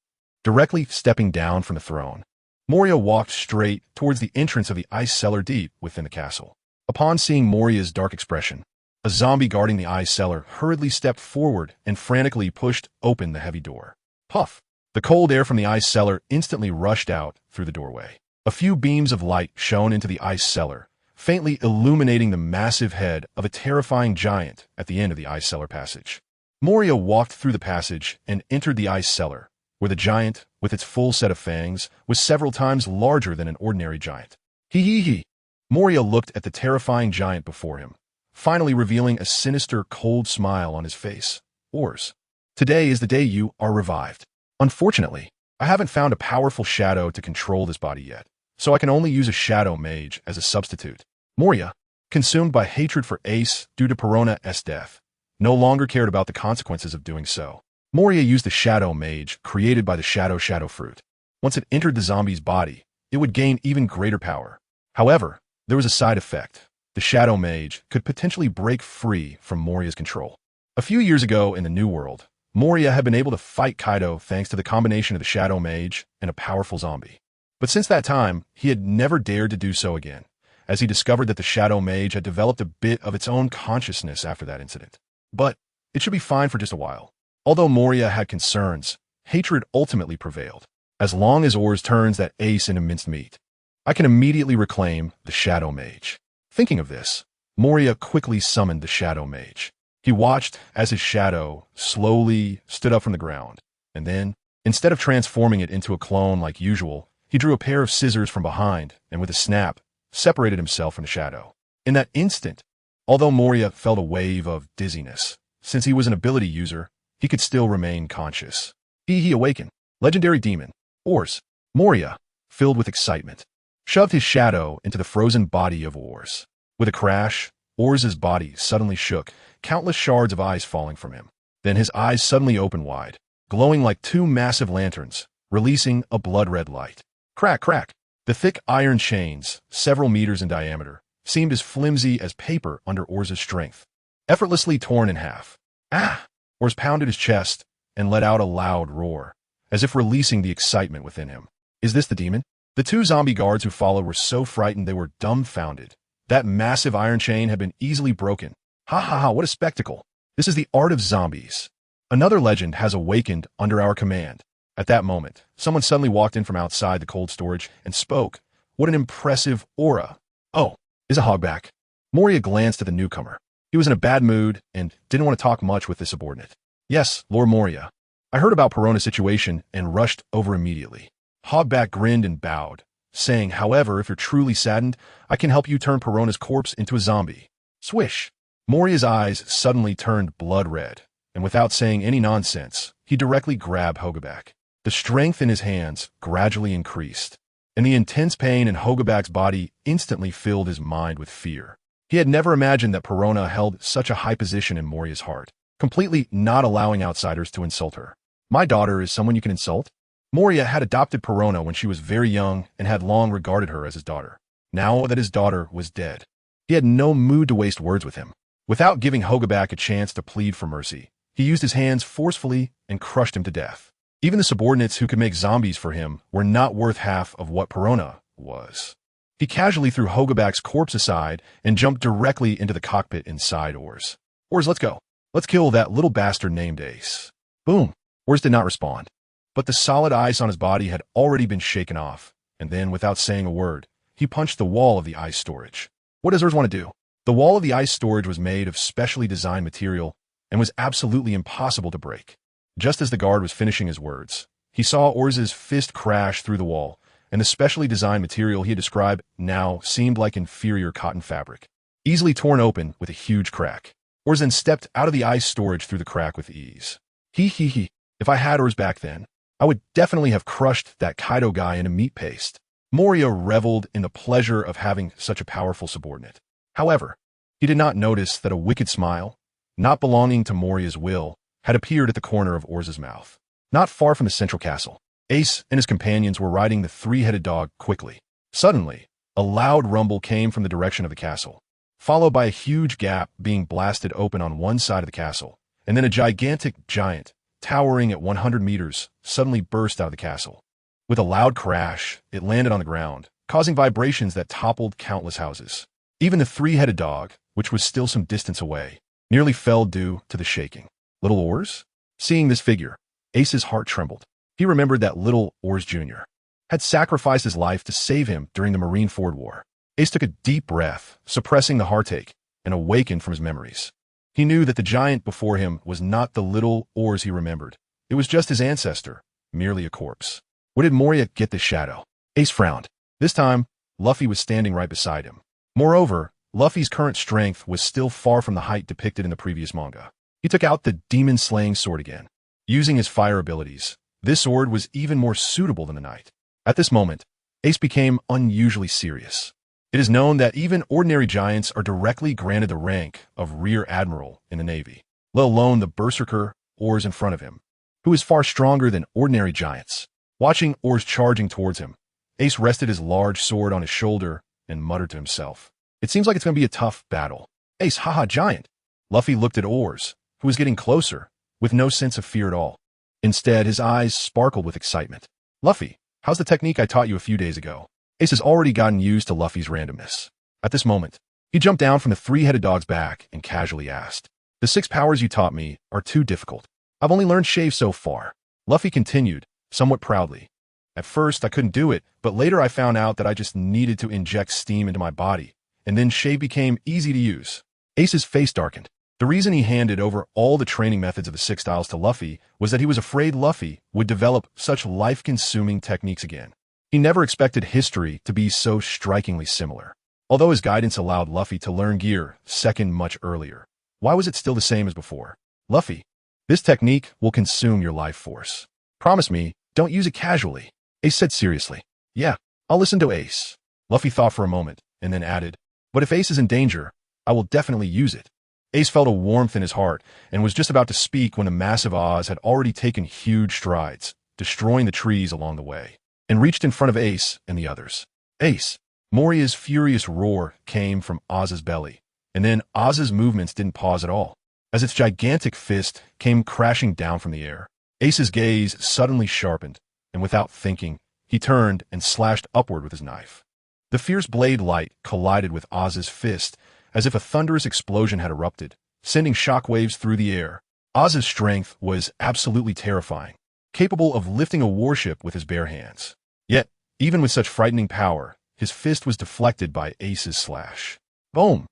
S1: Directly stepping down from the throne, Moria walked straight towards the entrance of the ice cellar deep within the castle. Upon seeing Moria's dark expression, a zombie guarding the ice cellar hurriedly stepped forward and frantically pushed open the heavy door. Puff! The cold air from the ice cellar instantly rushed out through the doorway. A few beams of light shone into the ice cellar, faintly illuminating the massive head of a terrifying giant at the end of the ice cellar passage. Moria walked through the passage and entered the ice cellar, where the giant, with its full set of fangs, was several times larger than an ordinary giant. Hee. Moria looked at the terrifying giant before him, finally revealing a sinister, cold smile on his face. Ors, today is the day you are revived. Unfortunately, I haven't found a powerful shadow to control this body yet, so I can only use a shadow mage as a substitute. Moria, consumed by hatred for Ace due to Perona's death, no longer cared about the consequences of doing so. Moria used the shadow mage created by the shadow fruit. Once it entered the zombie's body, it would gain even greater power. However, there was a side effect. The shadow mage could potentially break free from Moria's control. A few years ago in the New World, Moria had been able to fight Kaido thanks to the combination of the shadow mage and a powerful zombie. But since that time, he had never dared to do so again, as he discovered that the shadow mage had developed a bit of its own consciousness after that incident. But it should be fine for just a while. Although Moria had concerns, hatred ultimately prevailed. As long as Ors turns that ace into minced meat, I can immediately reclaim the shadow mage. Thinking of this, Moria quickly summoned the shadow mage. He watched as his shadow slowly stood up from the ground, and then, instead of transforming it into a clone like usual, he drew a pair of scissors from behind and with a snap, separated himself from the shadow. In that instant, although Moria felt a wave of dizziness, since he was an ability user, he could still remain conscious. He awakened. Legendary demon. Ors. Moria, filled with excitement, shoved his shadow into the frozen body of Ors. With a crash, Ors's body suddenly shook, countless shards of ice falling from him. Then his eyes suddenly opened wide, glowing like two massive lanterns, releasing a blood-red light. Crack, crack. The thick iron chains, several meters in diameter, seemed as flimsy as paper under Ors's strength. Effortlessly torn in half. Ah! Ors pounded his chest and let out a loud roar, as if releasing the excitement within him. Is this the demon? The two zombie guards who followed were so frightened they were dumbfounded. That massive iron chain had been easily broken. Ha, what a spectacle. This is the art of zombies. Another legend has awakened under our command. At that moment, someone suddenly walked in from outside the cold storage and spoke. What an impressive aura. Oh, is a hogback. Moria glanced at the newcomer. He was in a bad mood and didn't want to talk much with the subordinate. Yes, Lord Moria. I heard about Perona's situation and rushed over immediately. Hogback grinned and bowed, saying, however, if you're truly saddened, I can help you turn Perona's corpse into a zombie. Swish! Moria's eyes suddenly turned blood red, and without saying any nonsense, he directly grabbed Hogback. The strength in his hands gradually increased, and the intense pain in Hogback's body instantly filled his mind with fear. He had never imagined that Perona held such a high position in Moria's heart, completely not allowing outsiders to insult her. My daughter is someone you can insult? Moria had adopted Perona when she was very young and had long regarded her as his daughter. Now that his daughter was dead, he had no mood to waste words with him. Without giving Hogback a chance to plead for mercy, he used his hands forcefully and crushed him to death. Even the subordinates who could make zombies for him were not worth half of what Perona was. He casually threw Hogback's corpse aside and jumped directly into the cockpit inside Ors. Ors, let's go. Let's kill that little bastard named Ace. Boom. Ors did not respond, but the solid ice on his body had already been shaken off, and then, without saying a word, he punched the wall of the ice storage. What does Ors want to do? The wall of the ice storage was made of specially designed material and was absolutely impossible to break. Just as the guard was finishing his words, he saw Ors's fist crash through the wall, and the specially designed material he had described now seemed like inferior cotton fabric, easily torn open with a huge crack. Ors then stepped out of the ice storage through the crack with ease. He. If I had Ors back then, I would definitely have crushed that Kaido guy into meat paste. Moria reveled in the pleasure of having such a powerful subordinate. However, he did not notice that a wicked smile, not belonging to Moria's will, had appeared at the corner of Ors's mouth. Not far from the central castle, Ace and his companions were riding the three-headed dog quickly. Suddenly, a loud rumble came from the direction of the castle. followed by a huge gap being blasted open on one side of the castle, and then a gigantic giant, towering at 100 meters, suddenly burst out of the castle. With a loud crash, it landed on the ground, causing vibrations that toppled countless houses. Even the three-headed dog, which was still some distance away, nearly fell due to the shaking. Little Ors? Seeing this figure, Ace's heart trembled. He remembered that Little Ors Jr. had sacrificed his life to save him during the Marineford War. Ace took a deep breath, suppressing the heartache, and awakened from his memories. He knew that the giant before him was not the Little Ors he remembered. It was just his ancestor, merely a corpse. Where did Moria get this shadow? Ace frowned. This time, Luffy was standing right beside him. Moreover, Luffy's current strength was still far from the height depicted in the previous manga. He took out the demon-slaying sword again. Using his fire abilities, this sword was even more suitable than the knight. At this moment, Ace became unusually serious. It is known that even ordinary giants are directly granted the rank of Rear Admiral in the Navy, let alone the Berserker Ors in front of him, who is far stronger than ordinary giants. Watching Ors charging towards him, Ace rested his large sword on his shoulder and muttered to himself. It seems like it's going to be a tough battle. Ace, haha, giant. Luffy looked at Ors, who was getting closer, with no sense of fear at all. Instead, his eyes sparkled with excitement. Luffy, how's the technique I taught you a few days ago? Ace has already gotten used to Luffy's randomness. At this moment, he jumped down from the three-headed dog's back and casually asked, "The 6 powers you taught me are too difficult. I've only learned Shave so far." Luffy continued, somewhat proudly. "At first, I couldn't do it, but later I found out that I just needed to inject steam into my body, and then Shave became easy to use." Ace's face darkened. The reason he handed over all the training methods of the 6 styles to Luffy was that he was afraid Luffy would develop such life-consuming techniques again. He never expected history to be so strikingly similar. Although his guidance allowed Luffy to learn Gear second much earlier, why was it still the same as before? "Luffy, this technique will consume your life force. Promise me, don't use it casually," Ace said seriously. "Yeah, I'll listen to Ace." Luffy thought for a moment, and then added, "But if Ace is in danger, I will definitely use it." Ace felt a warmth in his heart, and was just about to speak when the massive Oz had already taken huge strides, destroying the trees along the way, and reached in front of Ace and the others. "Ace!" Moria's furious roar came from Oz's belly, and then Oz's movements didn't pause at all. As its gigantic fist came crashing down from the air, Ace's gaze suddenly sharpened, and without thinking, he turned and slashed upward with his knife. The fierce blade light collided with Oz's fist, as if a thunderous explosion had erupted, sending shockwaves through the air. Oz's strength was absolutely terrifying, capable of lifting a warship with his bare hands. Yet, even with such frightening power, his fist was deflected by Ace's slash. Boom!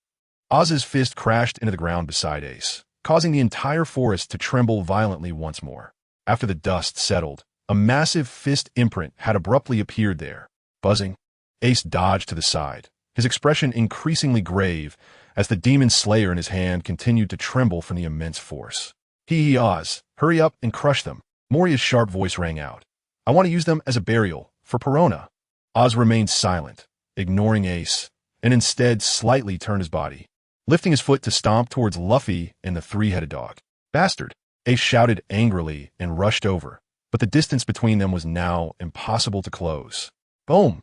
S1: Oz's fist crashed into the ground beside Ace, causing the entire forest to tremble violently once more. After the dust settled, a massive fist imprint had abruptly appeared there. Buzzing, Ace dodged to the side, his expression increasingly grave as the demon slayer in his hand continued to tremble from the immense force. "Hee Oz, hurry up and crush them." Moria's sharp voice rang out. "I want to use them as a burial, for Perona." Oz remained silent, ignoring Ace, and instead slightly turned his body, lifting his foot to stomp towards Luffy and the three-headed dog. "Bastard!" Ace shouted angrily and rushed over, but the distance between them was now impossible to close. Boom!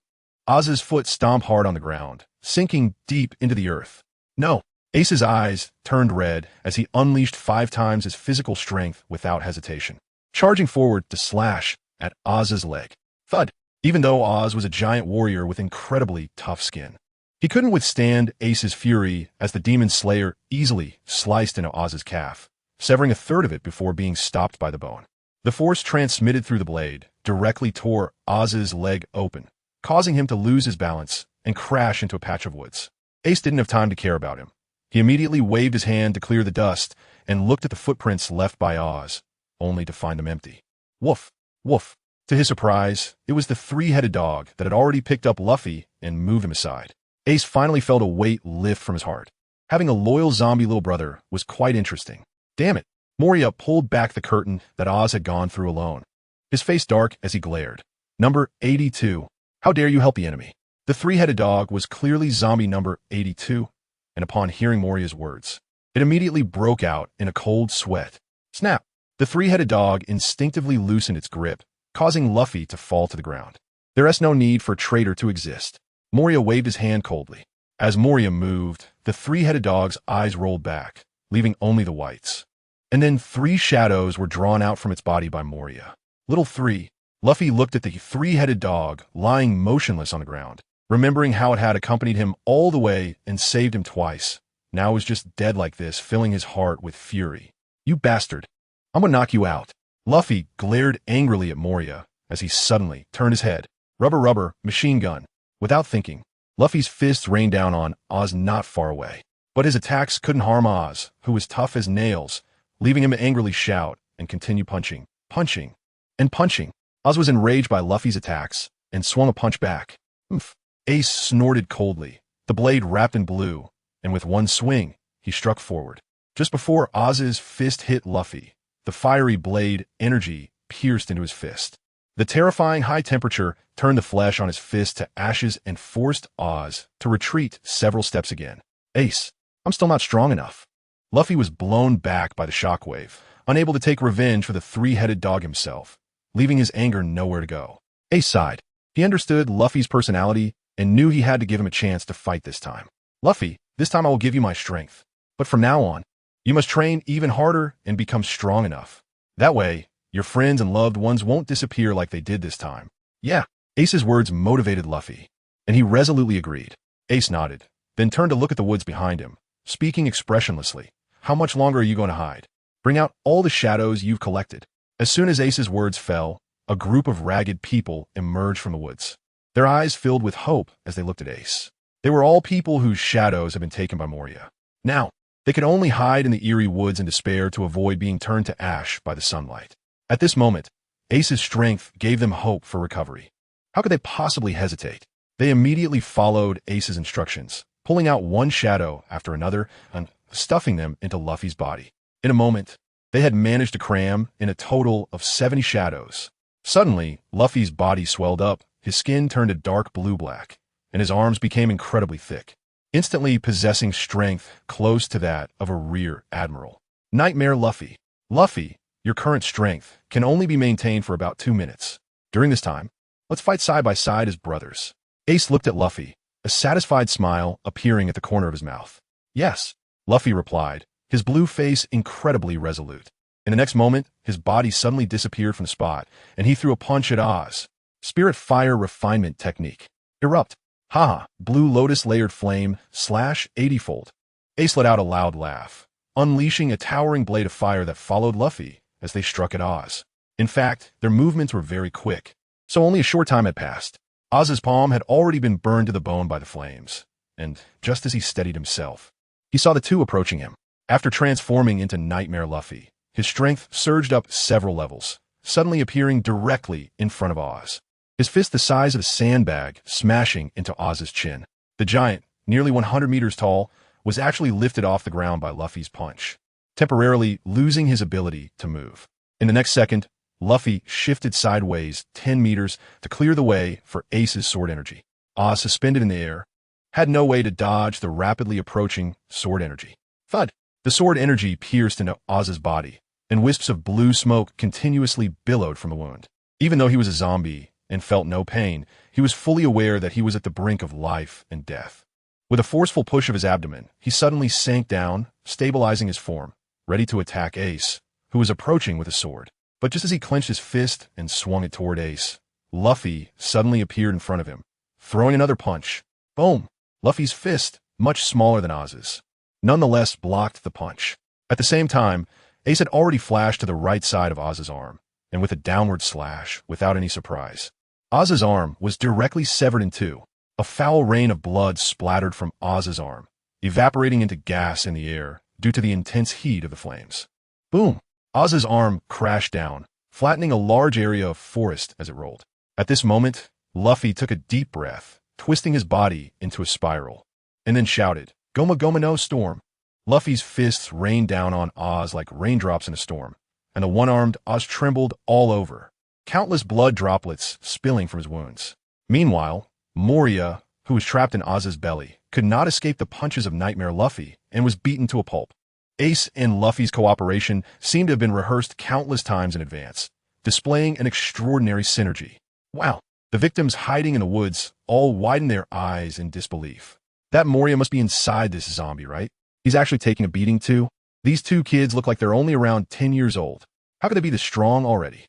S1: Oz's foot stomped hard on the ground, sinking deep into the earth. "No!" Ace's eyes turned red as he unleashed 5 times his physical strength without hesitation, charging forward to slash at Oz's leg. Thud! Even though Oz was a giant warrior with incredibly tough skin, he couldn't withstand Ace's fury as the demon slayer easily sliced into Oz's calf, severing a third of it before being stopped by the bone. The force transmitted through the blade directly tore Oz's leg open, causing him to lose his balance and crash into a patch of woods. Ace didn't have time to care about him. He immediately waved his hand to clear the dust and looked at the footprints left by Oz, only to find them empty. Woof! Woof! To his surprise, it was the three-headed dog that had already picked up Luffy and moved him aside. Ace finally felt a weight lift from his heart. Having a loyal zombie little brother was quite interesting. Damn it! Moria pulled back the curtain that Oz had gone through alone, his face dark as he glared. "Number 82. How dare you help the enemy?" The three-headed dog was clearly zombie number 82, and upon hearing Moria's words, it immediately broke out in a cold sweat. Snap! The three-headed dog instinctively loosened its grip, causing Luffy to fall to the ground. "There is no need for a traitor to exist." Moria waved his hand coldly. As Moria moved, the three-headed dog's eyes rolled back, leaving only the whites. And then three shadows were drawn out from its body by Moria. Little three. Luffy looked at the three-headed dog lying motionless on the ground, remembering how it had accompanied him all the way and saved him twice. Now it was just dead like this, filling his heart with fury. You bastard. I'm gonna knock you out. Luffy glared angrily at Moria as he suddenly turned his head. Rubber, rubber, machine gun. Without thinking, Luffy's fists rained down on Oz not far away. But his attacks couldn't harm Oz, who was tough as nails, leaving him to angrily shout and continue punching, punching, and punching. Oz was enraged by Luffy's attacks and swung a punch back. Oomph. Ace snorted coldly, the blade wrapped in blue, and with one swing, he struck forward. Just before Oz's fist hit Luffy, the fiery blade energy pierced into his fist. The terrifying high temperature turned the flesh on his fist to ashes and forced Oz to retreat several steps again. Ace, I'm still not strong enough. Luffy was blown back by the shockwave, unable to take revenge for the three-headed dog himself, leaving his anger nowhere to go. Ace sighed. He understood Luffy's personality and knew he had to give him a chance to fight this time. Luffy, this time I will give you my strength. But from now on, you must train even harder and become strong enough. That way, your friends and loved ones won't disappear like they did this time. Yeah, Ace's words motivated Luffy, and he resolutely agreed. Ace nodded, then turned to look at the woods behind him, speaking expressionlessly. How much longer are you going to hide? Bring out all the shadows you've collected. As soon as Ace's words fell, a group of ragged people emerged from the woods. Their eyes filled with hope as they looked at Ace. They were all people whose shadows had been taken by Moria. Now, they could only hide in the eerie woods in despair to avoid being turned to ash by the sunlight. At this moment, Ace's strength gave them hope for recovery. How could they possibly hesitate? They immediately followed Ace's instructions, pulling out one shadow after another and stuffing them into Luffy's body. In a moment, they had managed to cram in a total of 70 shadows. Suddenly, Luffy's body swelled up, his skin turned a dark blue-black, and his arms became incredibly thick, instantly possessing strength close to that of a rear admiral. Nightmare Luffy. Luffy, your current strength can only be maintained for about 2 minutes. During this time, let's fight side by side as brothers. Ace looked at Luffy, a satisfied smile appearing at the corner of his mouth. Yes, Luffy replied, his blue face incredibly resolute. In the next moment, his body suddenly disappeared from the spot, and he threw a punch at Oz. Spirit Fire Refinement Technique. Erupt. Haha, Blue Lotus Layered Flame / 80-fold. Ace let out a loud laugh, unleashing a towering blade of fire that followed Luffy as they struck at Oz. In fact, their movements were very quick, so only a short time had passed. Oz's palm had already been burned to the bone by the flames, and just as he steadied himself, he saw the two approaching him. After transforming into Nightmare Luffy, his strength surged up several levels, suddenly appearing directly in front of Oz. His fist the size of a sandbag smashing into Oz's chin. The giant, nearly 100 meters tall, was actually lifted off the ground by Luffy's punch, temporarily losing his ability to move. In the next second, Luffy shifted sideways 10 meters to clear the way for Ace's sword energy. Oz, suspended in the air, had no way to dodge the rapidly approaching sword energy. Thud! The sword energy pierced into Oz's body, and wisps of blue smoke continuously billowed from the wound. Even though he was a zombie and felt no pain, he was fully aware that he was at the brink of life and death. With a forceful push of his abdomen, he suddenly sank down, stabilizing his form, ready to attack Ace, who was approaching with a sword. But just as he clenched his fist and swung it toward Ace, Luffy suddenly appeared in front of him, throwing another punch. Boom! Luffy's fist, much smaller than Oz's, nonetheless blocked the punch. At the same time, Ace had already flashed to the right side of Oz's arm, and with a downward slash, without any surprise, Oz's arm was directly severed in two. A foul rain of blood splattered from Oz's arm, evaporating into gas in the air due to the intense heat of the flames. Boom! Oz's arm crashed down, flattening a large area of forest as it rolled. At this moment, Luffy took a deep breath, twisting his body into a spiral, and then shouted, "Goma Goma no Storm!" Luffy's fists rained down on Oz like raindrops in a storm, and the one-armed Oz trembled all over, countless blood droplets spilling from his wounds. Meanwhile, Moria, who was trapped in Oz's belly, could not escape the punches of Nightmare Luffy and was beaten to a pulp. Ace and Luffy's cooperation seemed to have been rehearsed countless times in advance, displaying an extraordinary synergy. Wow! The victims hiding in the woods all widened their eyes in disbelief. That Moria must be inside this zombie, right? He's actually taking a beating too. These two kids look like they're only around 10 years old. How could they be this strong already?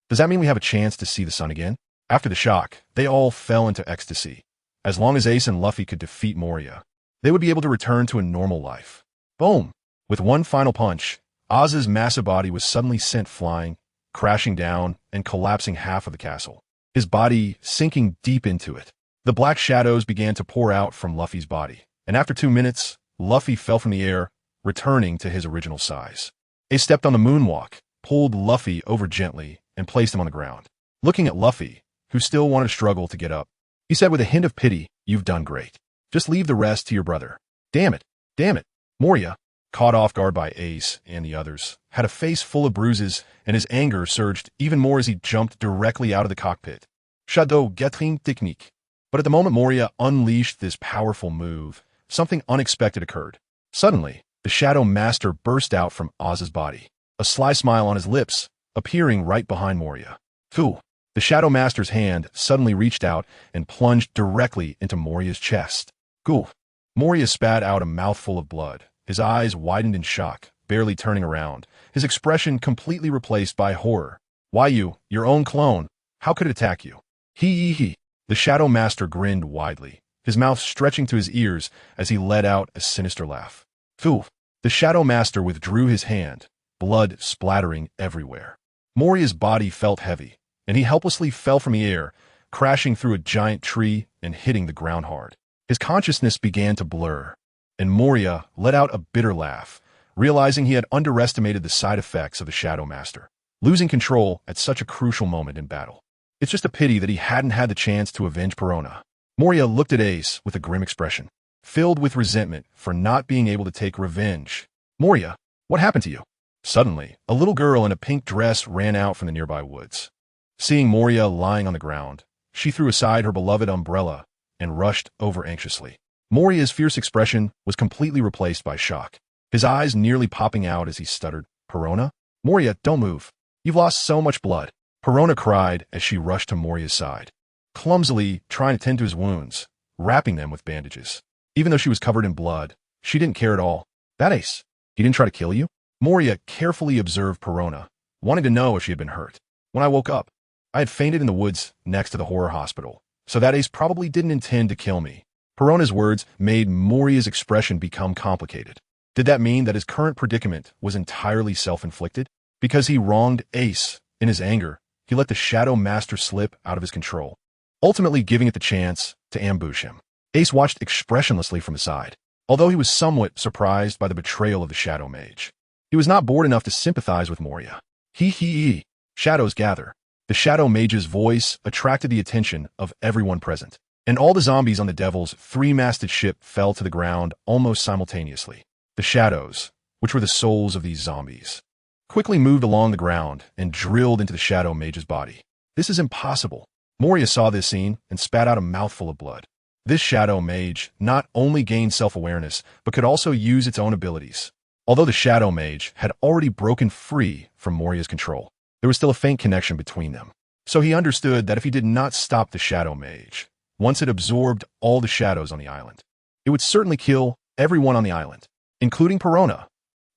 S1: Does that mean we have a chance to see the sun again? After the shock, they all fell into ecstasy. As long as Ace and Luffy could defeat Moria, they would be able to return to a normal life. Boom! With one final punch, Oz's massive body was suddenly sent flying, crashing down, and collapsing half of the castle, his body sinking deep into it. The black shadows began to pour out from Luffy's body, and after 2 minutes, Luffy fell from the air, returning to his original size. Ace stepped on the moonwalk, pulled Luffy over gently, and placed him on the ground. Looking at Luffy, who still wanted to struggle to get up, he said with a hint of pity, "You've done great. Just leave the rest to your brother." Damn it! Damn it! Moria, caught off guard by Ace and the others, had a face full of bruises, and his anger surged even more as he jumped directly out of the cockpit. Shadow Gatling Technique. But at the moment Moria unleashed this powerful move, something unexpected occurred. Suddenly, the Shadow Master burst out from Oz's body, a sly smile on his lips, appearing right behind Moria. Phew! The Shadow Master's hand suddenly reached out and plunged directly into Moria's chest. Ghoul! Moria spat out a mouthful of blood. His eyes widened in shock, barely turning around, his expression completely replaced by horror. Why you, your own clone? How could it attack you? He. The Shadow Master grinned widely, his mouth stretching to his ears as he let out a sinister laugh. Phew! The Shadow Master withdrew his hand, blood splattering everywhere. Moria's body felt heavy, and he helplessly fell from the air, crashing through a giant tree and hitting the ground hard. His consciousness began to blur, and Moria let out a bitter laugh, realizing he had underestimated the side effects of the Shadow Master, losing control at such a crucial moment in battle. It's just a pity that he hadn't had the chance to avenge Perona. Moria looked at Ace with a grim expression, filled with resentment for not being able to take revenge. Moria, what happened to you? Suddenly, a little girl in a pink dress ran out from the nearby woods. Seeing Moria lying on the ground, she threw aside her beloved umbrella and rushed over anxiously. Moria's fierce expression was completely replaced by shock, his eyes nearly popping out as he stuttered, "Perona? Moria, don't move. You've lost so much blood." Perona cried as she rushed to Moria's side, clumsily trying to tend to his wounds, wrapping them with bandages. Even though she was covered in blood, she didn't care at all. "That Ace, he didn't try to kill you?" Moria carefully observed Perona, wanting to know if she had been hurt. "When I woke up, I had fainted in the woods next to the horror hospital, so that Ace probably didn't intend to kill me." Perona's words made Moria's expression become complicated. Did that mean that his current predicament was entirely self-inflicted? Because he wronged Ace, in his anger, he let the Shadow Master slip out of his control, ultimately giving it the chance to ambush him. Ace watched expressionlessly from the side, although he was somewhat surprised by the betrayal of the Shadow Mage. He was not bored enough to sympathize with Moria. He. Shadows gather. The Shadow Mage's voice attracted the attention of everyone present, and all the zombies on the Devil's three-masted ship fell to the ground almost simultaneously. The shadows, which were the souls of these zombies, quickly moved along the ground and drilled into the Shadow Mage's body. "This is impossible." Moria saw this scene and spat out a mouthful of blood. This Shadow Mage not only gained self-awareness, but could also use its own abilities. Although the Shadow Mage had already broken free from Moria's control, there was still a faint connection between them. So he understood that if he did not stop the Shadow Mage, once it absorbed all the shadows on the island, it would certainly kill everyone on the island, including Perona.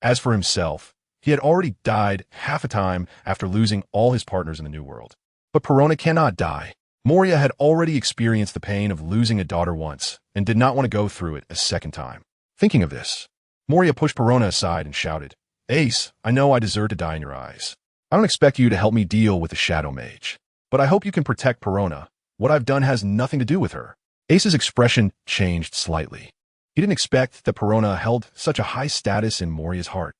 S1: As for himself, he had already died half a time after losing all his partners in the New World. But Perona cannot die. Moria had already experienced the pain of losing a daughter once and did not want to go through it a second time. Thinking of this, Moria pushed Perona aside and shouted, "Ace, I know I deserve to die in your eyes. I don't expect you to help me deal with the Shadow Mage, but I hope you can protect Perona. What I've done has nothing to do with her." Ace's expression changed slightly. He didn't expect that Perona held such a high status in Moria's heart,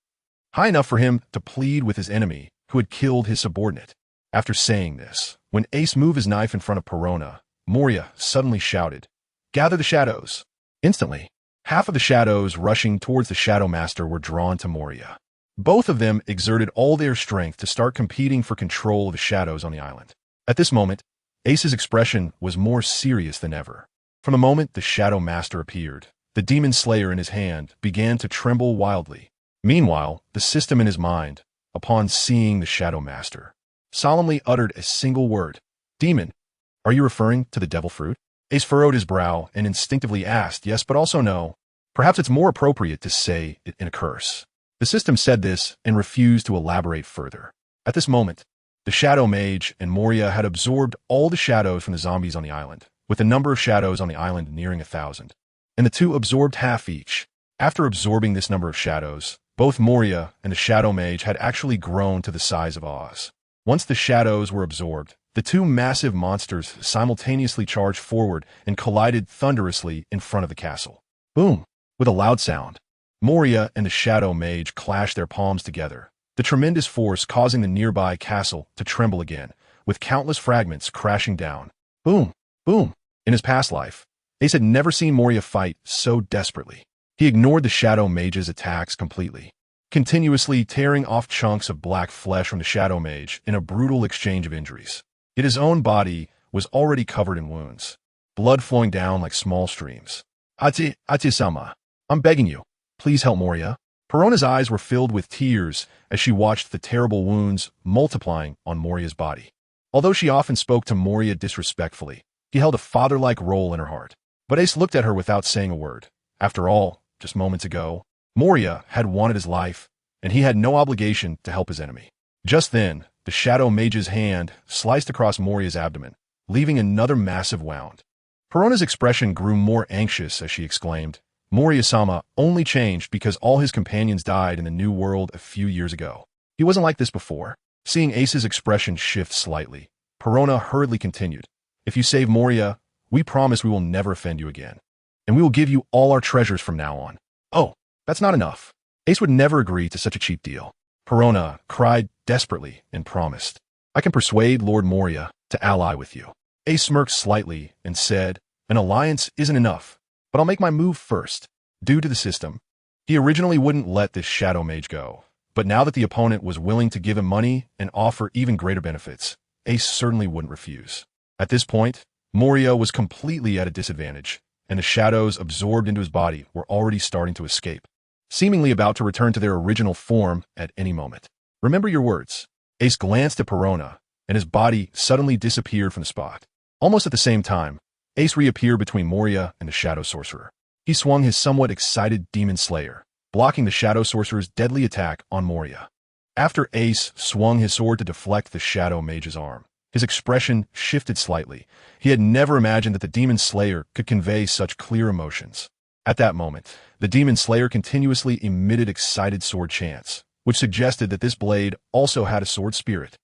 S1: high enough for him to plead with his enemy who had killed his subordinate. After saying this, when Ace moved his knife in front of Perona, Moria suddenly shouted, "Gather the shadows." Instantly, half of the shadows rushing towards the Shadow Master were drawn to Moria. Both of them exerted all their strength to start competing for control of the shadows on the island. At this moment, Ace's expression was more serious than ever. From the moment the Shadow Master appeared, the Demon Slayer in his hand began to tremble wildly. Meanwhile, the system in his mind, upon seeing the Shadow Master, solemnly uttered a single word. "Demon, are you referring to the Devil Fruit?" Ace furrowed his brow and instinctively asked yes but also no. Perhaps it's more appropriate to say it in a curse. The system said this and refused to elaborate further. At this moment, the Shadow Mage and Moria had absorbed all the shadows from the zombies on the island, with the number of shadows on the island nearing 1,000. And the two absorbed half each. After absorbing this number of shadows, both Moria and the Shadow Mage had actually grown to the size of Oz. Once the shadows were absorbed, the two massive monsters simultaneously charged forward and collided thunderously in front of the castle. Boom! With a loud sound, Moria and the Shadow Mage clashed their palms together, the tremendous force causing the nearby castle to tremble again, with countless fragments crashing down. Boom! Boom! In his past life, Ace had never seen Moria fight so desperately. He ignored the Shadow Mage's attacks completely, continuously tearing off chunks of black flesh from the Shadow Mage in a brutal exchange of injuries. Yet his own body was already covered in wounds, blood flowing down like small streams. Ati-sama, I'm begging you, please help Moria. Perona's eyes were filled with tears as she watched the terrible wounds multiplying on Moria's body. Although she often spoke to Moria disrespectfully, he held a father-like role in her heart. But Ace looked at her without saying a word. After all, just moments ago, Moria had wanted his life, and he had no obligation to help his enemy. Just then, the Shadow Mage's hand sliced across Moria's abdomen, leaving another massive wound. Perona's expression grew more anxious as she exclaimed, Moria-sama only changed because all his companions died in the New World a few years ago. He wasn't like this before. Seeing Ace's expression shift slightly, Perona hurriedly continued, If you save Moria, we promise we will never offend you again, and we will give you all our treasures from now on. Oh, that's not enough. Ace would never agree to such a cheap deal. Perona cried desperately and promised, I can persuade Lord Moria to ally with you. Ace smirked slightly and said, An alliance isn't enough, but I'll make my move first. Due to the system, he originally wouldn't let this Shadow Mage go, but now that the opponent was willing to give him money and offer even greater benefits, Ace certainly wouldn't refuse. At this point, Moria was completely at a disadvantage, and the shadows absorbed into his body were already starting to escape, seemingly about to return to their original form at any moment. Remember your words. Ace glanced at Perona, and his body suddenly disappeared from the spot. Almost at the same time, Ace reappeared between Moria and the Shadow Sorcerer. He swung his somewhat excited Demon Slayer, blocking the Shadow Sorcerer's deadly attack on Moria. After Ace swung his sword to deflect the Shadow Mage's arm, his expression shifted slightly. He had never imagined that the Demon Slayer could convey such clear emotions. At that moment, the Demon Slayer continuously emitted excited sword chants, which suggested that this blade also had a sword spirit.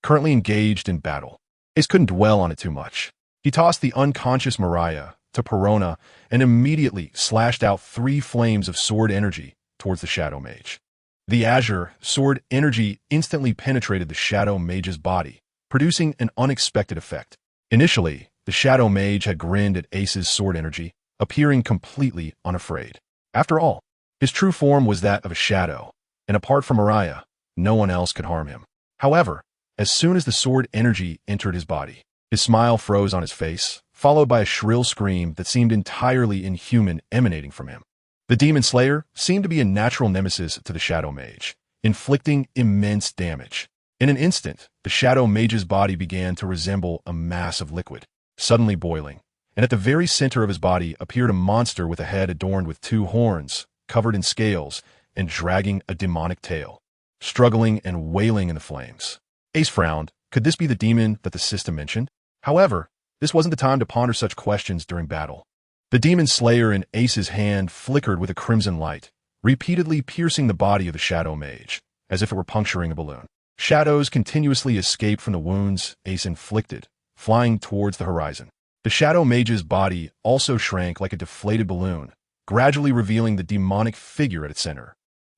S1: Currently engaged in battle, Ace couldn't dwell on it too much. He tossed the unconscious Mariah to Perona and immediately slashed out 3 flames of sword energy towards the Shadow Mage. The azure sword energy instantly penetrated the Shadow Mage's body, producing an unexpected effect. Initially, the Shadow Mage had grinned at Ace's sword energy, appearing completely unafraid. After all, his true form was that of a shadow, and apart from Mariah, no one else could harm him. However, as soon as the sword energy entered his body, his smile froze on his face, followed by a shrill scream that seemed entirely inhuman emanating from him. The Demon Slayer seemed to be a natural nemesis to the Shadow Mage, inflicting immense damage. In an instant, the Shadow Mage's body began to resemble a mass of liquid, suddenly boiling, and at the very center of his body appeared a monster with a head adorned with 2 horns, covered in scales, and dragging a demonic tail, struggling and wailing in the flames. Ace frowned. Could this be the demon that the system mentioned? However, this wasn't the time to ponder such questions during battle. The Demon Slayer in Ace's hand flickered with a crimson light, repeatedly piercing the body of the Shadow Mage, as if it were puncturing a balloon. Shadows continuously escaped from the wounds Ace inflicted, flying towards the horizon. The Shadow Mage's body also shrank like a deflated balloon, gradually revealing the demonic figure at its center.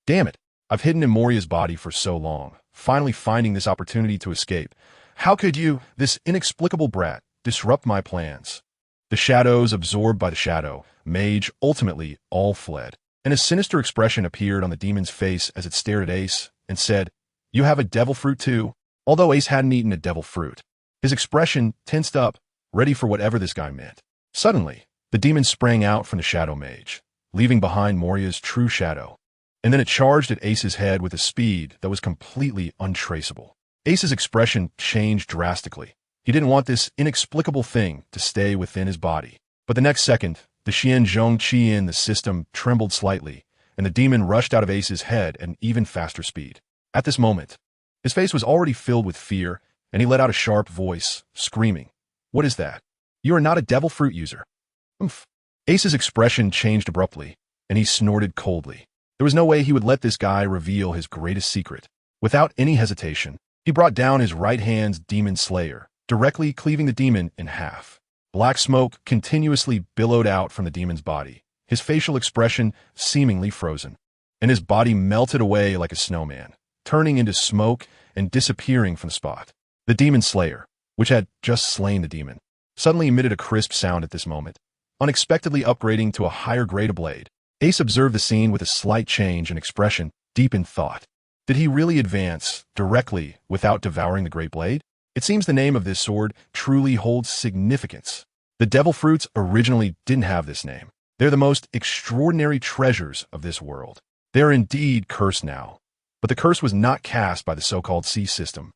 S1: Damn it, I've hidden in Moria's body for so long, finally finding this opportunity to escape. How could you, this inexplicable brat, disrupt my plans? The shadows absorbed by the Shadow Mage ultimately all fled, and a sinister expression appeared on the demon's face as it stared at Ace and said, You have a devil fruit too? Although Ace hadn't eaten a devil fruit, his expression tensed up, ready for whatever this guy meant. Suddenly, the demon sprang out from the Shadow Mage, leaving behind Moria's true shadow, and then it charged at Ace's head with a speed that was completely untraceable. Ace's expression changed drastically. He didn't want this inexplicable thing to stay within his body. But the next second, the Xian Zhong Qi in the system trembled slightly, and the demon rushed out of Ace's head at an even faster speed. At this moment, his face was already filled with fear, and he let out a sharp voice, screaming, "What is that? You are not a devil fruit user." Oomph. Ace's expression changed abruptly, and he snorted coldly. There was no way he would let this guy reveal his greatest secret. Without any hesitation, he brought down his right hand's demon slayer, directly cleaving the demon in half. Black smoke continuously billowed out from the demon's body, his facial expression seemingly frozen, and his body melted away like a snowman, turning into smoke and disappearing from the spot. The demon slayer, which had just slain the demon, suddenly emitted a crisp sound at this moment, unexpectedly upgrading to a higher grade of blade. Ace observed the scene with a slight change in expression, deep in thought. Did he really advance directly without devouring the great blade? It seems the name of this sword truly holds significance. The devil fruits originally didn't have this name. They're the most extraordinary treasures of this world. They are indeed cursed now. But the curse was not cast by the so-called C system.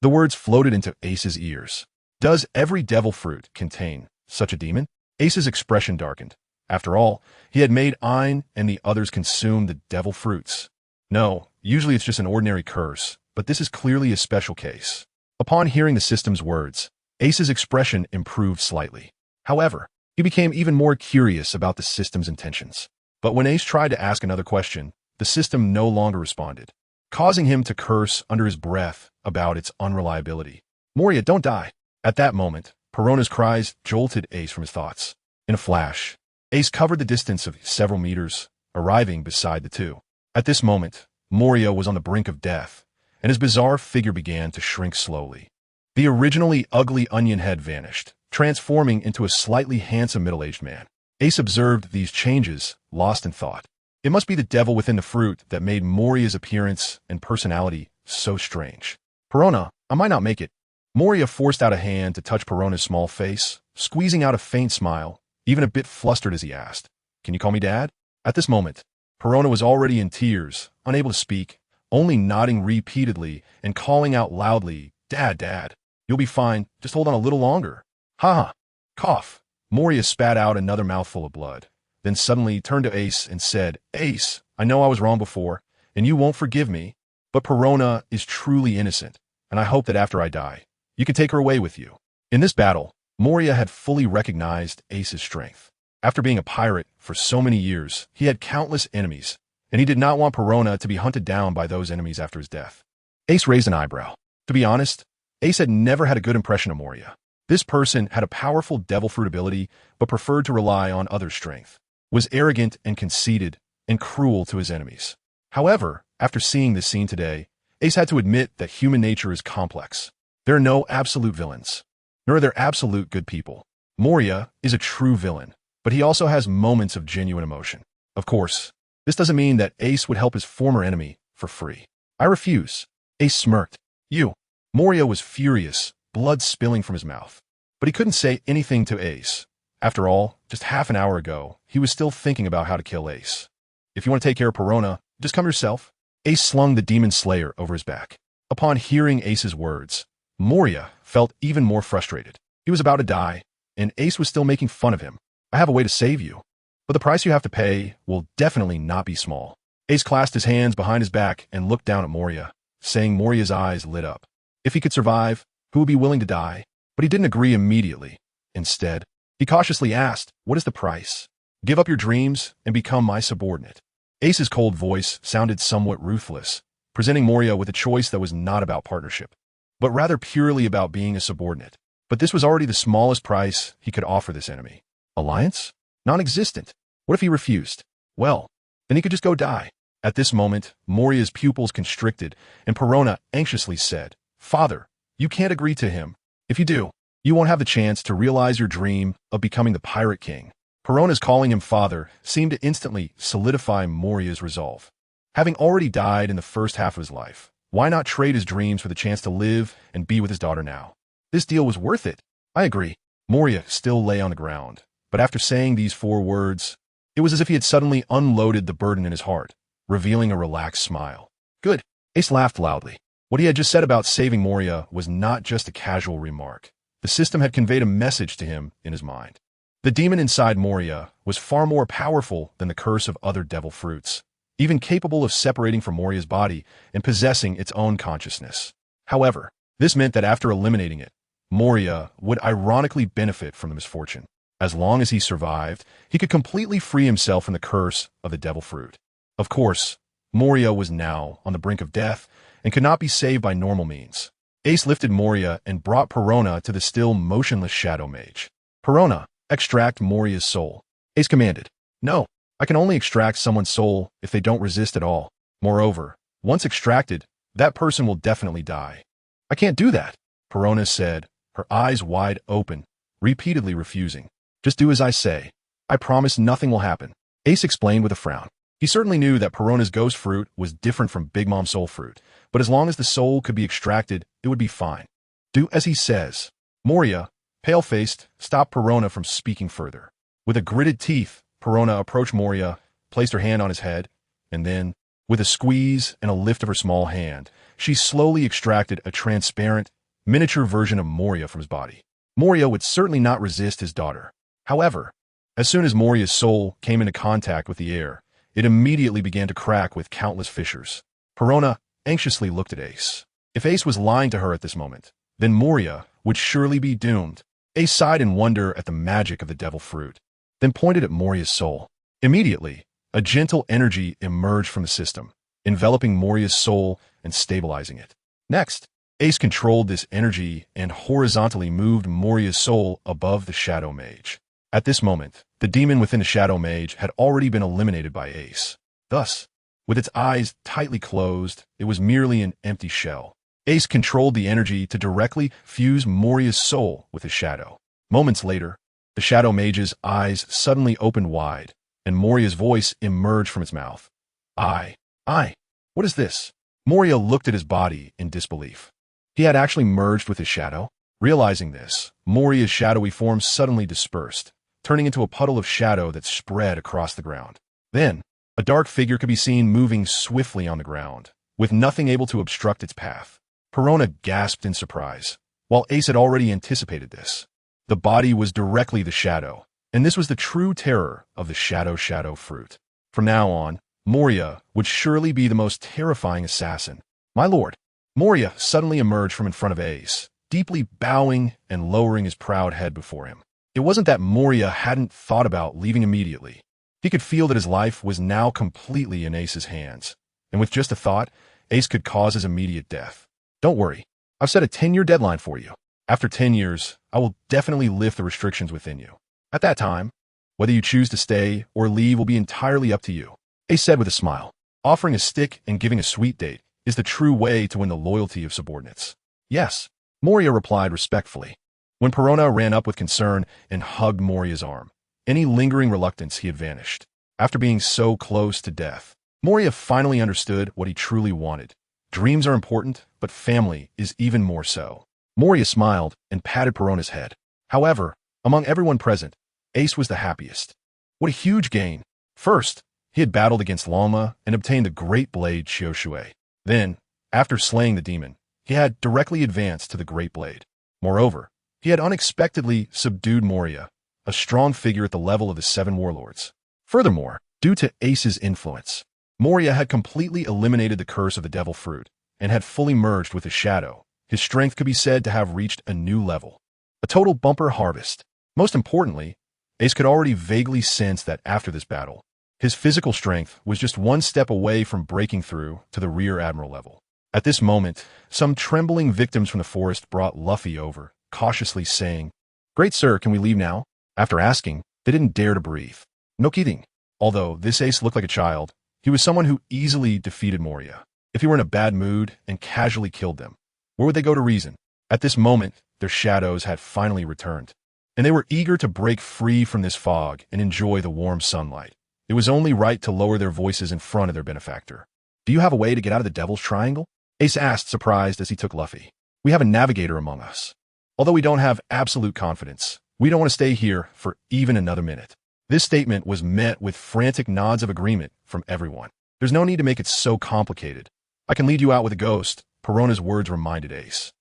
S1: The words floated into Ace's ears. Does every devil fruit contain such a demon? Ace's expression darkened. After all, he had made Ein and the others consume the devil fruits. No, usually it's just an ordinary curse, but this is clearly a special case. Upon hearing the system's words, Ace's expression improved slightly. However, he became even more curious about the system's intentions. But when Ace tried to ask another question, the system no longer responded, causing him to curse under his breath about its unreliability. "Moria, don't die." At that moment, Perona's cries jolted Ace from his thoughts. In a flash, Ace covered the distance of several meters, arriving beside the two. At this moment, Moria was on the brink of death, and his bizarre figure began to shrink slowly. The originally ugly onion head vanished, transforming into a slightly handsome middle-aged man. Ace observed these changes, lost in thought. It must be the devil within the fruit that made Moria's appearance and personality so strange. "Perona, I might not make it." Moria forced out a hand to touch Perona's small face, squeezing out a faint smile, even a bit flustered as he asked, "Can you call me Dad?" At this moment, Perona was already in tears, unable to speak, only nodding repeatedly and calling out loudly, "Dad, Dad, you'll be fine, just hold on a little longer." "Ha ha." Cough. Moria spat out another mouthful of blood, then suddenly turned to Ace and said, "Ace, I know I was wrong before, and you won't forgive me, but Perona is truly innocent, and I hope that after I die, you can take her away with you." In this battle, Moria had fully recognized Ace's strength. After being a pirate for so many years, he had countless enemies, and he did not want Perona to be hunted down by those enemies after his death. Ace raised an eyebrow. To be honest, Ace had never had a good impression of Moria. This person had a powerful devil fruit ability, but preferred to rely on others' strength, was arrogant and conceited, and cruel to his enemies. However, after seeing this scene today, Ace had to admit that human nature is complex. There are no absolute villains, nor are there absolute good people. Moria is a true villain, but he also has moments of genuine emotion. Of course, this doesn't mean that Ace would help his former enemy for free. "I refuse." Ace smirked. "You." Moria was furious, blood spilling from his mouth. But he couldn't say anything to Ace. After all, just half an hour ago, he was still thinking about how to kill Ace. "If you want to take care of Perona, just come yourself." Ace slung the demon slayer over his back. Upon hearing Ace's words, Moria felt even more frustrated. He was about to die, and Ace was still making fun of him. "I have a way to save you, but the price you have to pay will definitely not be small." Ace clasped his hands behind his back and looked down at Moria, saying Moria's eyes lit up. If he could survive, who would be willing to die? But he didn't agree immediately. Instead, he cautiously asked, "What is the price?" "Give up your dreams and become my subordinate." Ace's cold voice sounded somewhat ruthless, presenting Moria with a choice that was not about partnership, but rather purely about being a subordinate. But this was already the smallest price he could offer this enemy. Alliance? Non-existent. What if he refused? Well, then he could just go die. At this moment, Moria's pupils constricted, and Perona anxiously said, "Father, you can't agree to him. If you do, you won't have the chance to realize your dream of becoming the Pirate King." Perona's calling him father seemed to instantly solidify Moria's resolve. Having already died in the first half of his life, why not trade his dreams for the chance to live and be with his daughter now? This deal was worth it. "I agree." Moria still lay on the ground, but after saying these 4 words, it was as if he had suddenly unloaded the burden in his heart, revealing a relaxed smile. "Good." Ace laughed loudly. What he had just said about saving Moria was not just a casual remark. The system had conveyed a message to him in his mind. The demon inside Moria was far more powerful than the curse of other devil fruits, even capable of separating from Moria's body and possessing its own consciousness. However, this meant that after eliminating it, Moria would ironically benefit from the misfortune. As long as he survived, he could completely free himself from the curse of the devil fruit. Of course, Moria was now on the brink of death and could not be saved by normal means. Ace lifted Moria and brought Perona to the still motionless Shadow Mage. Perona, extract Moria's soul. Ace commanded. No, I can only extract someone's soul if they don't resist at all. Moreover, once extracted, that person will definitely die. I can't do that, Perona said, her eyes wide open, repeatedly refusing. Just do as I say. I promise nothing will happen. Ace explained with a frown. He certainly knew that Perona's ghost fruit was different from Big Mom's soul fruit, but as long as the soul could be extracted, it would be fine. Do as he says. Moria, pale-faced, stopped Perona from speaking further. With a gritted teeth, Perona approached Moria, placed her hand on his head, and then, with a squeeze and a lift of her small hand, she slowly extracted a transparent, miniature version of Moria from his body. Moria would certainly not resist his daughter. However, as soon as Moria's soul came into contact with the air, it immediately began to crack with countless fissures. Perona anxiously looked at Ace. If Ace was lying to her at this moment, then Moria would surely be doomed. Ace sighed in wonder at the magic of the devil fruit, then pointed at Moria's soul. Immediately, a gentle energy emerged from the system, enveloping Moria's soul and stabilizing it. Next, Ace controlled this energy and horizontally moved Moria's soul above the Shadow Mage. At this moment, the demon within the Shadow Mage had already been eliminated by Ace. Thus, with its eyes tightly closed, it was merely an empty shell. Ace controlled the energy to directly fuse Moria's soul with his shadow. Moments later, the Shadow Mage's eyes suddenly opened wide, and Moria's voice emerged from its mouth. What is this? Moria looked at his body in disbelief. He had actually merged with his shadow. Realizing this, Moria's shadowy form suddenly dispersed, turning into a puddle of shadow that spread across the ground. Then, a dark figure could be seen moving swiftly on the ground, with nothing able to obstruct its path. Perona gasped in surprise, while Ace had already anticipated this. The body was directly the shadow, and this was the true terror of the Shadow fruit. From now on, Moria would surely be the most terrifying assassin. My lord, Moria suddenly emerged from in front of Ace, deeply bowing and lowering his proud head before him. It wasn't that Moria hadn't thought about leaving immediately. He could feel that his life was now completely in Ace's hands, and with just a thought, Ace could cause his immediate death. Don't worry, I've set a 10-year deadline for you. After 10 years, I will definitely lift the restrictions within you. At that time, whether you choose to stay or leave will be entirely up to you, Ace said with a smile. Offering a stick and giving a sweet date is the true way to win the loyalty of subordinates. Yes, Moria replied respectfully. When Perona ran up with concern and hugged Moria's arm, any lingering reluctance he had vanished. After being so close to death, Moria finally understood what he truly wanted. Dreams are important, but family is even more so. Moria smiled and patted Perona's head. However, among everyone present, Ace was the happiest. What a huge gain. First, he had battled against Lama and obtained the Great Blade Xiaoshui. Then, after slaying the demon, he had directly advanced to the Great Blade. Moreover, he had unexpectedly subdued Moria, a strong figure at the level of the 7 warlords. Furthermore, due to Ace's influence, Moria had completely eliminated the curse of the devil fruit and had fully merged with his shadow. His strength could be said to have reached a new level. A total bumper harvest. Most importantly, Ace could already vaguely sense that after this battle, his physical strength was just one step away from breaking through to the Rear Admiral level. At this moment, some trembling victims from the forest brought Luffy over, cautiously saying, "Great sir, can we leave now?" After asking, they didn't dare to breathe. No kidding. Although this Ace looked like a child, he was someone who easily defeated Moria. If he were in a bad mood and casually killed them, where would they go to reason? At this moment, their shadows had finally returned, and they were eager to break free from this fog and enjoy the warm sunlight. It was only right to lower their voices in front of their benefactor. "Do you have a way to get out of the Devil's Triangle?" Ace asked, surprised as he took Luffy. "We have a navigator among us. Although we don't have absolute confidence, we don't want to stay here for even another minute." This statement was met with frantic nods of agreement from everyone. "There's no need to make it so complicated. I can lead you out with a ghost," Perona's words reminded Ace.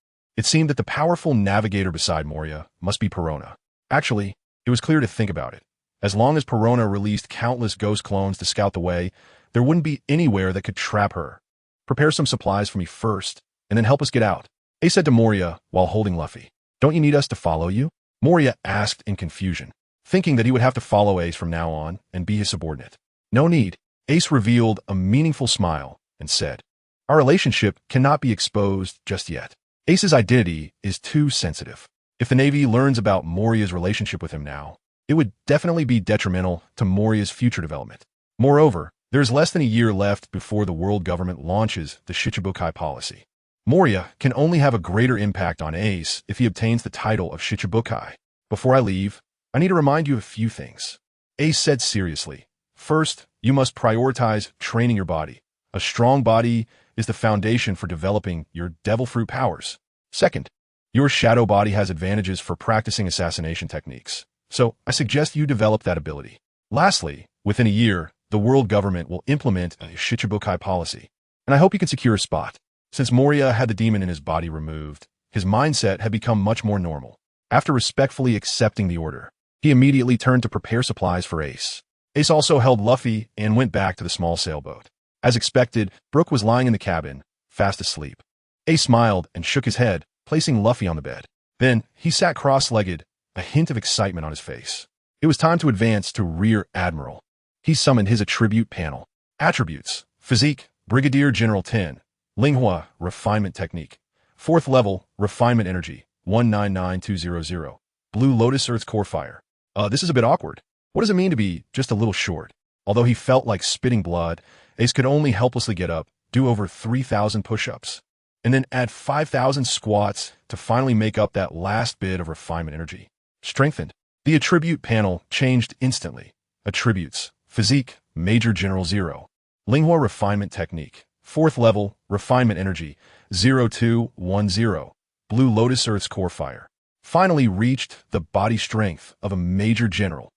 S1: It seemed that the powerful navigator beside Moria must be Perona. Actually, it was clear to think about it. As long as Perona released countless ghost clones to scout the way, there wouldn't be anywhere that could trap her. Prepare some supplies for me first, and then help us get out, Ace said to Moria while holding Luffy. Don't you need us to follow you? Moria asked in confusion, thinking that he would have to follow Ace from now on and be his subordinate. No need. Ace revealed a meaningful smile and said, our relationship cannot be exposed just yet. Ace's identity is too sensitive. If the Navy learns about Moria's relationship with him now, it would definitely be detrimental to Moria's future development. Moreover, there is less than a year left before the world government launches the Shichibukai policy. Moria can only have a greater impact on Ace if he obtains the title of Shichibukai. Before I leave, I need to remind you of a few things. Ace said seriously. First, you must prioritize training your body. A strong body is the foundation for developing your devil fruit powers. Second, your shadow body has advantages for practicing assassination techniques, so I suggest you develop that ability. Lastly, within a year, the world government will implement a Shichibukai policy, and I hope you can secure a spot. Since Moria had the demon in his body removed, his mindset had become much more normal. After respectfully accepting the order, he immediately turned to prepare supplies for Ace. Ace also held Luffy and went back to the small sailboat. As expected, Brook was lying in the cabin, fast asleep. Ace smiled and shook his head, placing Luffy on the bed. Then, he sat cross-legged, a hint of excitement on his face. It was time to advance to Rear Admiral. He summoned his attribute panel. Attributes: Physique, Brigadier General 10. Linghua, Refinement Technique. 4th level, Refinement Energy, 199200. Blue Lotus Earth's Core Fire. This is a bit awkward. What does it mean to be just a little short? Although he felt like spitting blood, Ace could only helplessly get up, do over 3,000 push-ups, and then add 5,000 squats to finally make up that last bit of refinement energy. Strengthened. The attribute panel changed instantly. Attributes: Physique, Major General 0. Linghua Refinement Technique. 4th level, Refinement Energy, 0210. Blue Lotus Earth's Core Fire. Finally reached the body strength of a Major General.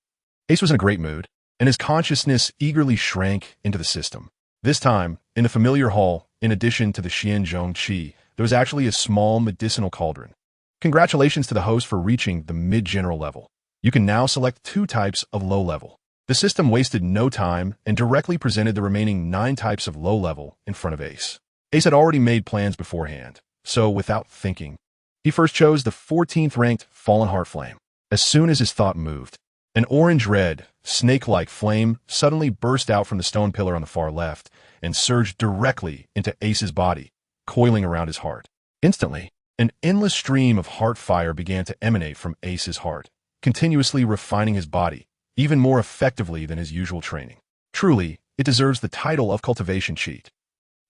S1: Ace was in a great mood, and his consciousness eagerly shrank into the system. This time, in the familiar hall, in addition to the Xianzhong Qi, there was actually a small medicinal cauldron. Congratulations to the host for reaching the mid-general level. You can now select 2 types of low level. The system wasted no time and directly presented the remaining 9 types of low level in front of Ace. Ace had already made plans beforehand, so without thinking, he first chose the 14th ranked Fallen Heart Flame. As soon as his thought moved, an orange-red, snake-like flame suddenly burst out from the stone pillar on the far left and surged directly into Ace's body, coiling around his heart. Instantly, an endless stream of heart fire began to emanate from Ace's heart, continuously refining his body, even more effectively than his usual training. Truly, it deserves the title of cultivation cheat.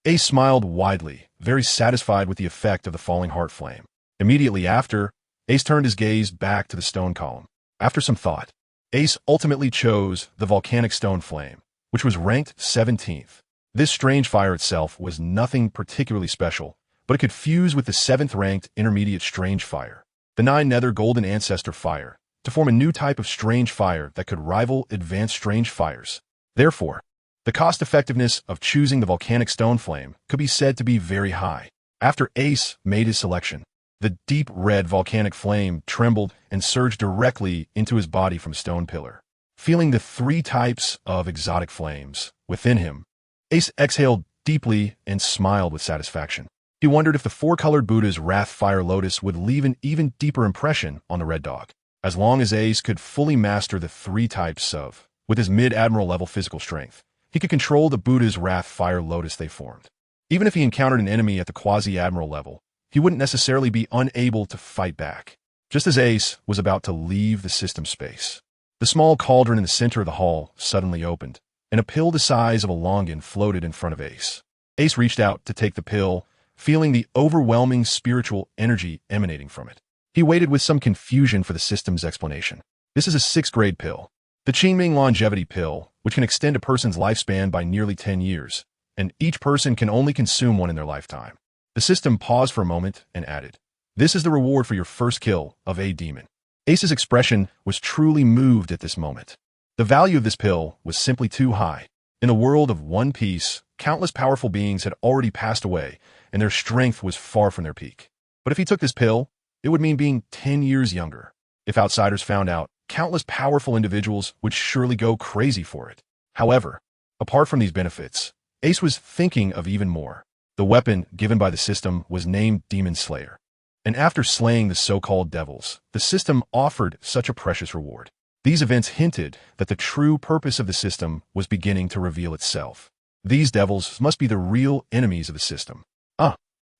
S1: Ace smiled widely, very satisfied with the effect of the falling heart flame. Immediately after, Ace turned his gaze back to the stone column. After some thought, Ace ultimately chose the volcanic stone flame, which was ranked 17th. This strange fire itself was nothing particularly special, but it could fuse with the 7th-ranked intermediate strange fire, the 9 Nether Golden Ancestor fire, to form a new type of strange fire that could rival advanced strange fires. Therefore, the cost-effectiveness of choosing the volcanic stone flame could be said to be very high. After Ace made his selection, the deep red volcanic flame trembled and surged directly into his body from stone pillar. Feeling the 3 types of exotic flames within him, Ace exhaled deeply and smiled with satisfaction. He wondered if the 4-colored Buddha's Wrath Fire Lotus would leave an even deeper impression on the Red Dog. As long as Ace could fully master the 3 types of, with his mid-admiral level physical strength, he could control the Buddha's Wrath Fire Lotus they formed. Even if he encountered an enemy at the quasi-admiral level, he wouldn't necessarily be unable to fight back. Just as Ace was about to leave the system space, the small cauldron in the center of the hall suddenly opened, and a pill the size of a longan floated in front of Ace. Ace reached out to take the pill, feeling the overwhelming spiritual energy emanating from it. He waited with some confusion for the system's explanation. This is a 6th-grade pill, the Qingming Longevity Pill, which can extend a person's lifespan by nearly 10 years, and each person can only consume one in their lifetime. The system paused for a moment and added, "This is the reward for your first kill of a demon." Ace's expression was truly moved at this moment. The value of this pill was simply too high. In the world of One Piece, countless powerful beings had already passed away, and their strength was far from their peak. But if he took this pill, it would mean being 10 years younger. If outsiders found out, countless powerful individuals would surely go crazy for it. However, apart from these benefits, Ace was thinking of even more. The weapon given by the system was named Demon Slayer. And after slaying the so-called devils, the system offered such a precious reward. These events hinted that the true purpose of the system was beginning to reveal itself. These devils must be the real enemies of the system.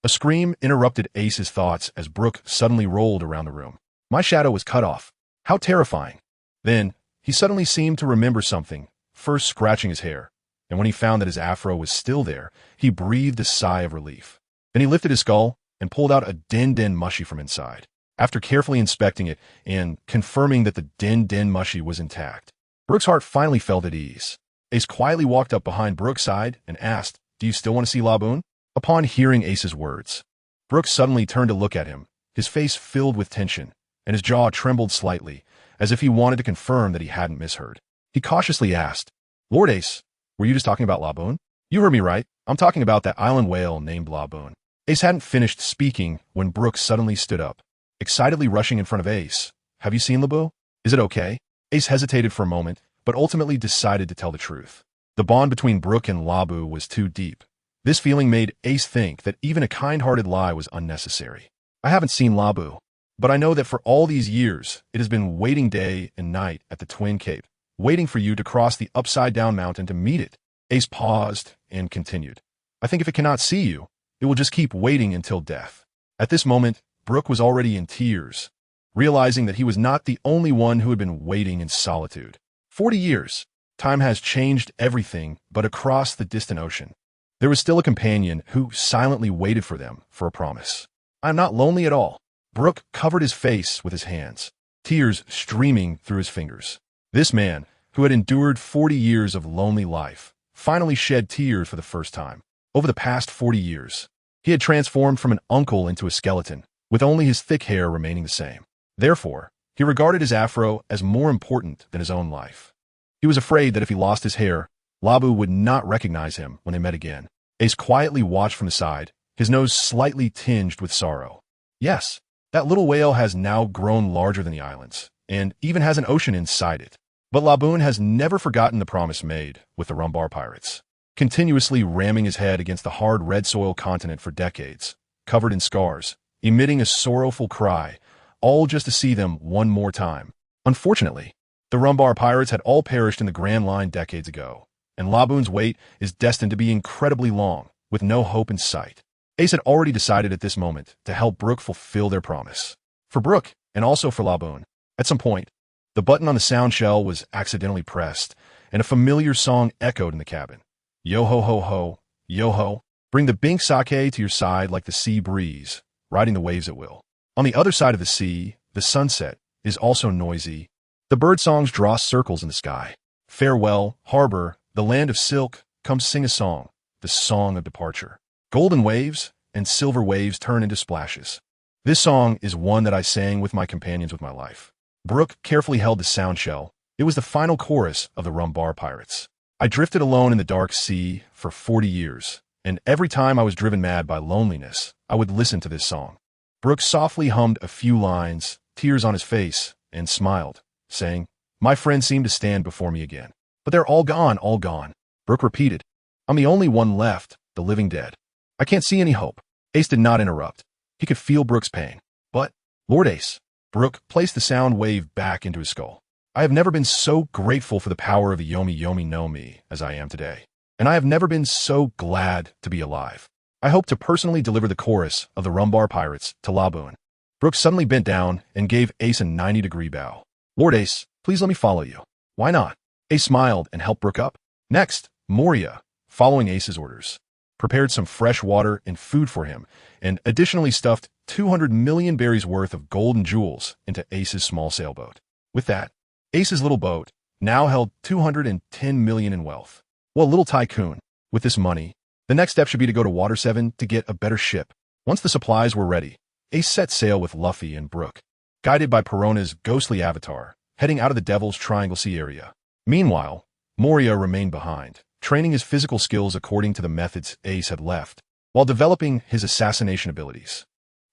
S1: A scream interrupted Ace's thoughts as Brooke suddenly rolled around the room. My shadow was cut off. How terrifying. Then, he suddenly seemed to remember something, first scratching his hair, and when he found that his afro was still there, he breathed a sigh of relief. Then he lifted his skull and pulled out a Den Mushy from inside. After carefully inspecting it and confirming that the Den Mushy was intact, Brooke's heart finally felt at ease. Ace quietly walked up behind Brooke's side and asked, "Do you still want to see Laboon?" Upon hearing Ace's words, Brooke suddenly turned to look at him, his face filled with tension, and his jaw trembled slightly, as if he wanted to confirm that he hadn't misheard. He cautiously asked, "Lord Ace, were you just talking about Laboon?" "You heard me right. I'm talking about that island whale named Laboon." Ace hadn't finished speaking when Brooke suddenly stood up, excitedly rushing in front of Ace. "Have you seen Laboon? Is it okay?" Ace hesitated for a moment, but ultimately decided to tell the truth. The bond between Brooke and Laboon was too deep. This feeling made Ace think that even a kind-hearted lie was unnecessary. "I haven't seen Laboon, but I know that for all these years, it has been waiting day and night at the Twin Cape, waiting for you to cross the upside-down mountain to meet it." Ace paused and continued. "I think if it cannot see you, it will just keep waiting until death." At this moment, Brooke was already in tears, realizing that he was not the only one who had been waiting in solitude. 40 years. Time has changed everything, but across the distant ocean, there was still a companion who silently waited for them for a promise. "I am not lonely at all." Brooke covered his face with his hands, tears streaming through his fingers. This man, who had endured 40 years of lonely life, finally shed tears for the first time. Over the past 40 years, he had transformed from an uncle into a skeleton, with only his thick hair remaining the same. Therefore, he regarded his afro as more important than his own life. He was afraid that if he lost his hair, Laboon would not recognize him when they met again. Ace quietly watched from the side, his nose slightly tinged with sorrow. Yes, that little whale has now grown larger than the islands, and even has an ocean inside it. But Laboon has never forgotten the promise made with the Rumbar pirates, continuously ramming his head against the hard red soil continent for decades, covered in scars, emitting a sorrowful cry, all just to see them one more time. Unfortunately, the Rumbar pirates had all perished in the Grand Line decades ago, and Laboon's wait is destined to be incredibly long, with no hope in sight. Ace had already decided at this moment to help Brooke fulfill their promise. For Brooke, and also for Laboon. At some point, the button on the sound shell was accidentally pressed, and a familiar song echoed in the cabin. Yo-ho-ho-ho, yo-ho, bring the Bink sake to your side like the sea breeze, riding the waves at will. On the other side of the sea, the sunset is also noisy. The bird songs draw circles in the sky. Farewell, harbor, the land of silk, come sing a song, the song of departure. Golden waves and silver waves turn into splashes. This song is one that I sang with my companions with my life. Brooke carefully held the sound shell. It was the final chorus of the Rumbar pirates. I drifted alone in the dark sea for 40 years, and every time I was driven mad by loneliness, I would listen to this song. Brooke softly hummed a few lines, tears on his face, and smiled, saying, "My friends seem to stand before me again. But they're all gone, all gone." Brooke repeated, "I'm the only one left, the living dead. I can't see any hope." Ace did not interrupt. He could feel Brooke's pain. "But, Lord Ace," Brooke placed the sound wave back into his skull. "I have never been so grateful for the power of the Yomi Yomi no Mi as I am today. And I have never been so glad to be alive. I hope to personally deliver the chorus of the Rumbar pirates to Laboon." Brooke suddenly bent down and gave Ace a 90-degree bow. "Lord Ace, please let me follow you." "Why not?" Ace smiled and helped Brooke up. Next, Moria, following Ace's orders, prepared some fresh water and food for him, and additionally stuffed 200 million berries worth of gold and jewels into Ace's small sailboat. With that, Ace's little boat now held 210 million in wealth. Well, little tycoon, with this money, the next step should be to go to Water 7 to get a better ship. Once the supplies were ready, Ace set sail with Luffy and Brooke, guided by Perona's ghostly avatar, heading out of the Devil's Triangle Sea area. Meanwhile, Moria remained behind, training his physical skills according to the methods Ace had left, while developing his assassination abilities.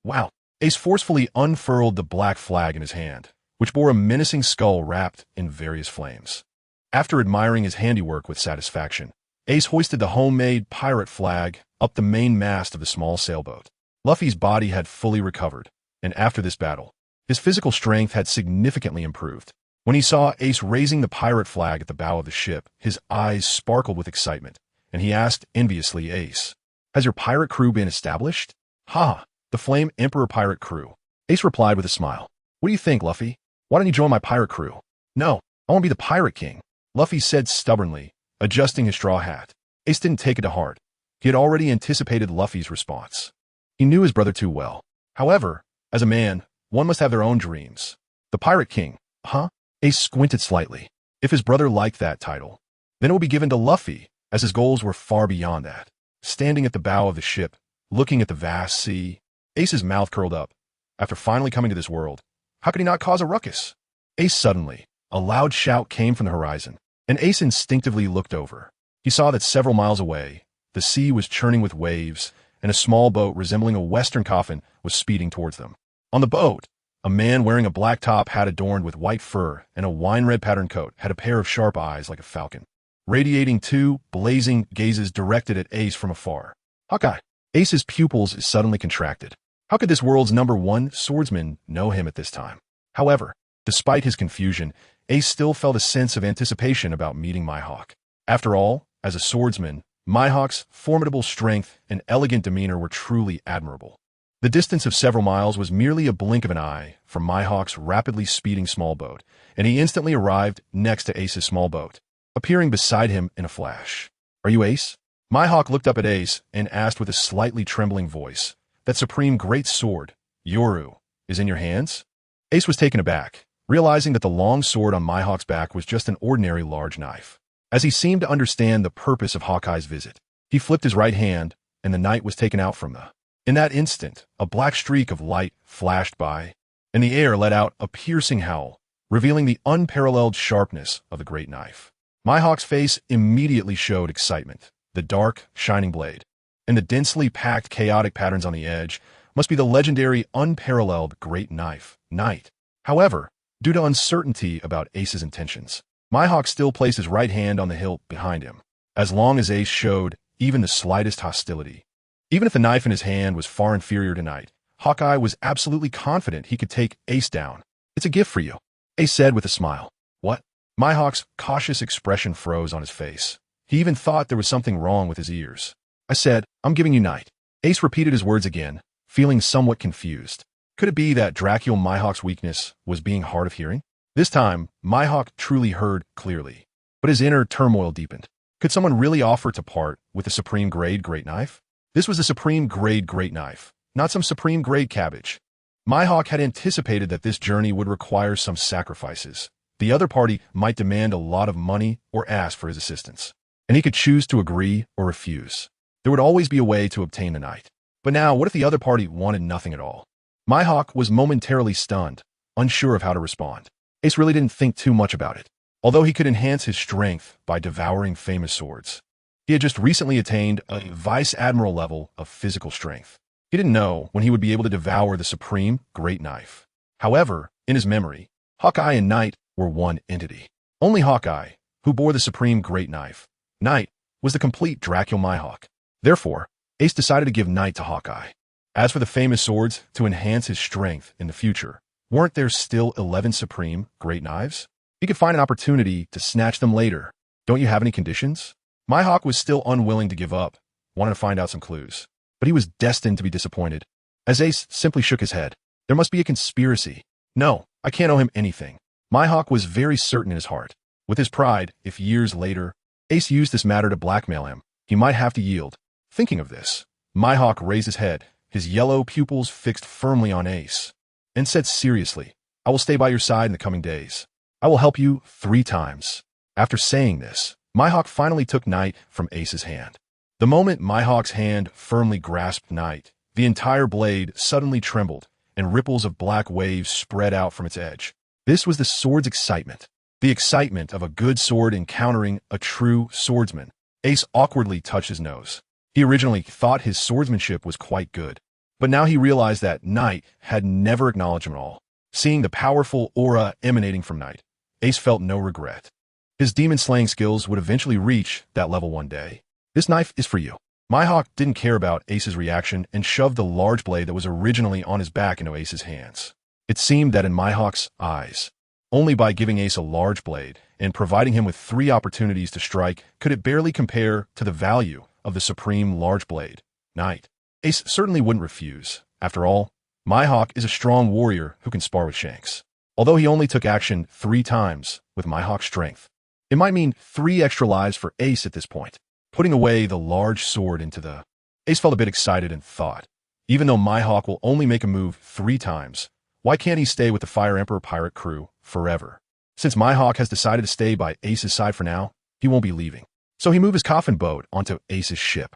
S1: Wow, Ace forcefully unfurled the black flag in his hand, which bore a menacing skull wrapped in various flames. After admiring his handiwork with satisfaction, Ace hoisted the homemade pirate flag up the main mast of the small sailboat. Luffy's body had fully recovered, and after this battle, his physical strength had significantly improved. When he saw Ace raising the pirate flag at the bow of the ship, his eyes sparkled with excitement, and he asked enviously, "Ace, has your pirate crew been established?" "Ha, the Flame Emperor pirate crew." Ace replied with a smile. "What do you think, Luffy? Why don't you join my pirate crew?" "No, I want to be the pirate king," Luffy said stubbornly, adjusting his straw hat. Ace didn't take it to heart. He had already anticipated Luffy's response. He knew his brother too well. However, as a man, one must have their own dreams. The pirate king, huh? Ace squinted slightly. If his brother liked that title, then it would be given to Luffy, as his goals were far beyond that. Standing at the bow of the ship, looking at the vast sea, Ace's mouth curled up. After finally coming to this world, how could he not cause a ruckus? Ace suddenly, a loud shout came from the horizon, and Ace instinctively looked over. He saw that several miles away, the sea was churning with waves, and a small boat resembling a western coffin was speeding towards them. On the boat, a man wearing a black top hat adorned with white fur and a wine-red patterned coat had a pair of sharp eyes like a falcon, radiating two blazing gazes directed at Ace from afar. Hawkeye. Ace's pupils suddenly contracted. How could this world's #1 swordsman know him at this time? However, despite his confusion, Ace still felt a sense of anticipation about meeting Mihawk. After all, as a swordsman, Mihawk's formidable strength and elegant demeanor were truly admirable. The distance of several miles was merely a blink of an eye from Mihawk's rapidly speeding small boat, and he instantly arrived next to Ace's small boat, appearing beside him in a flash. "Are you Ace?" Mihawk looked up at Ace and asked with a slightly trembling voice, "That supreme great sword, Yoru, is in your hands?" Ace was taken aback, realizing that the long sword on Mihawk's back was just an ordinary large knife. As he seemed to understand the purpose of Hawkeye's visit, he flipped his right hand, and the knight was taken out from the. In that instant, a black streak of light flashed by, and the air let out a piercing howl, revealing the unparalleled sharpness of the great knife. Mihawk's face immediately showed excitement. The dark, shining blade, and the densely packed chaotic patterns on the edge must be the legendary unparalleled great knife, Knight. However, due to uncertainty about Ace's intentions, Mihawk still placed his right hand on the hilt behind him, as long as Ace showed even the slightest hostility. Even if the knife in his hand was far inferior to Knight, Hawkeye was absolutely confident he could take Ace down. "It's a gift for you," Ace said with a smile. "What?" Mihawk's cautious expression froze on his face. He even thought there was something wrong with his ears. "I said, I'm giving you Knight." Ace repeated his words again, feeling somewhat confused. Could it be that Dracula Mihawk's weakness was being hard of hearing? This time, Mihawk truly heard clearly, but his inner turmoil deepened. Could someone really offer to part with the supreme grade great knife? This was the supreme grade great knife, not some supreme grade cabbage. Mihawk had anticipated that this journey would require some sacrifices. The other party might demand a lot of money or ask for his assistance, and he could choose to agree or refuse. There would always be a way to obtain the knight. But now, what if the other party wanted nothing at all? Mihawk was momentarily stunned, unsure of how to respond. Ace really didn't think too much about it. Although he could enhance his strength by devouring famous swords, he had just recently attained a vice admiral level of physical strength. He didn't know when he would be able to devour the supreme great knife. However, in his memory, Hawkeye and Knight were one entity. Only Hawkeye, who bore the supreme great knife. Knight was the complete Dracula Mihawk. Therefore, Ace decided to give Knight to Hawkeye. As for the famous swords to enhance his strength in the future, weren't there still 11 supreme great knives? He could find an opportunity to snatch them later. Don't you have any conditions? Mihawk was still unwilling to give up, wanted to find out some clues. But he was destined to be disappointed, as Ace simply shook his head. There must be a conspiracy. No, I can't owe him anything. Mihawk was very certain in his heart. With his pride, if years later, Ace used this matter to blackmail him, he might have to yield. Thinking of this, Mihawk raised his head, his yellow pupils fixed firmly on Ace, and said seriously, "I will stay by your side in the coming days. I will help you 3 times. After saying this, Mihawk finally took Knight from Ace's hand. The moment Mihawk's hand firmly grasped Knight, the entire blade suddenly trembled, and ripples of black waves spread out from its edge. This was the sword's excitement. The excitement of a good sword encountering a true swordsman. Ace awkwardly touched his nose. He originally thought his swordsmanship was quite good, But now he realized that Night had never acknowledged him at all. Seeing the powerful aura emanating from Night, Ace felt no regret. His demon-slaying skills would eventually reach that level one day. This knife is for you. Mihawk didn't care about Ace's reaction and shoved the large blade that was originally on his back into Ace's hands. It seemed that in Mihawk's eyes, only by giving Ace a large blade and providing him with 3 opportunities to strike could it barely compare to the value of the supreme large blade, Night. Ace certainly wouldn't refuse. After all, Mihawk is a strong warrior who can spar with Shanks. Although he only took action 3 times with Mihawk's strength, it might mean 3 extra lives for Ace at this point. Putting away the large sword into the... Ace felt a bit excited and thought, even though Mihawk will only make a move 3 times, why can't he stay with the Fire Emperor pirate crew forever? Since Mihawk has decided to stay by Ace's side for now, he won't be leaving. So he moved his coffin boat onto Ace's ship.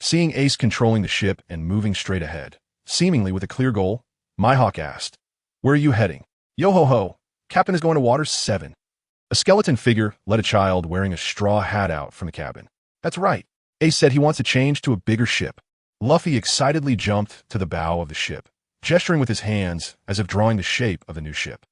S1: Seeing Ace controlling the ship and moving straight ahead, seemingly with a clear goal, Mihawk asked, "Where are you heading?" "Yo-ho-ho, Captain is going to Water 7. A skeleton figure led a child wearing a straw hat out from the cabin. "That's right." Ace said he wants to change to a bigger ship. Luffy excitedly jumped to the bow of the ship, gesturing with his hands as if drawing the shape of the new ship.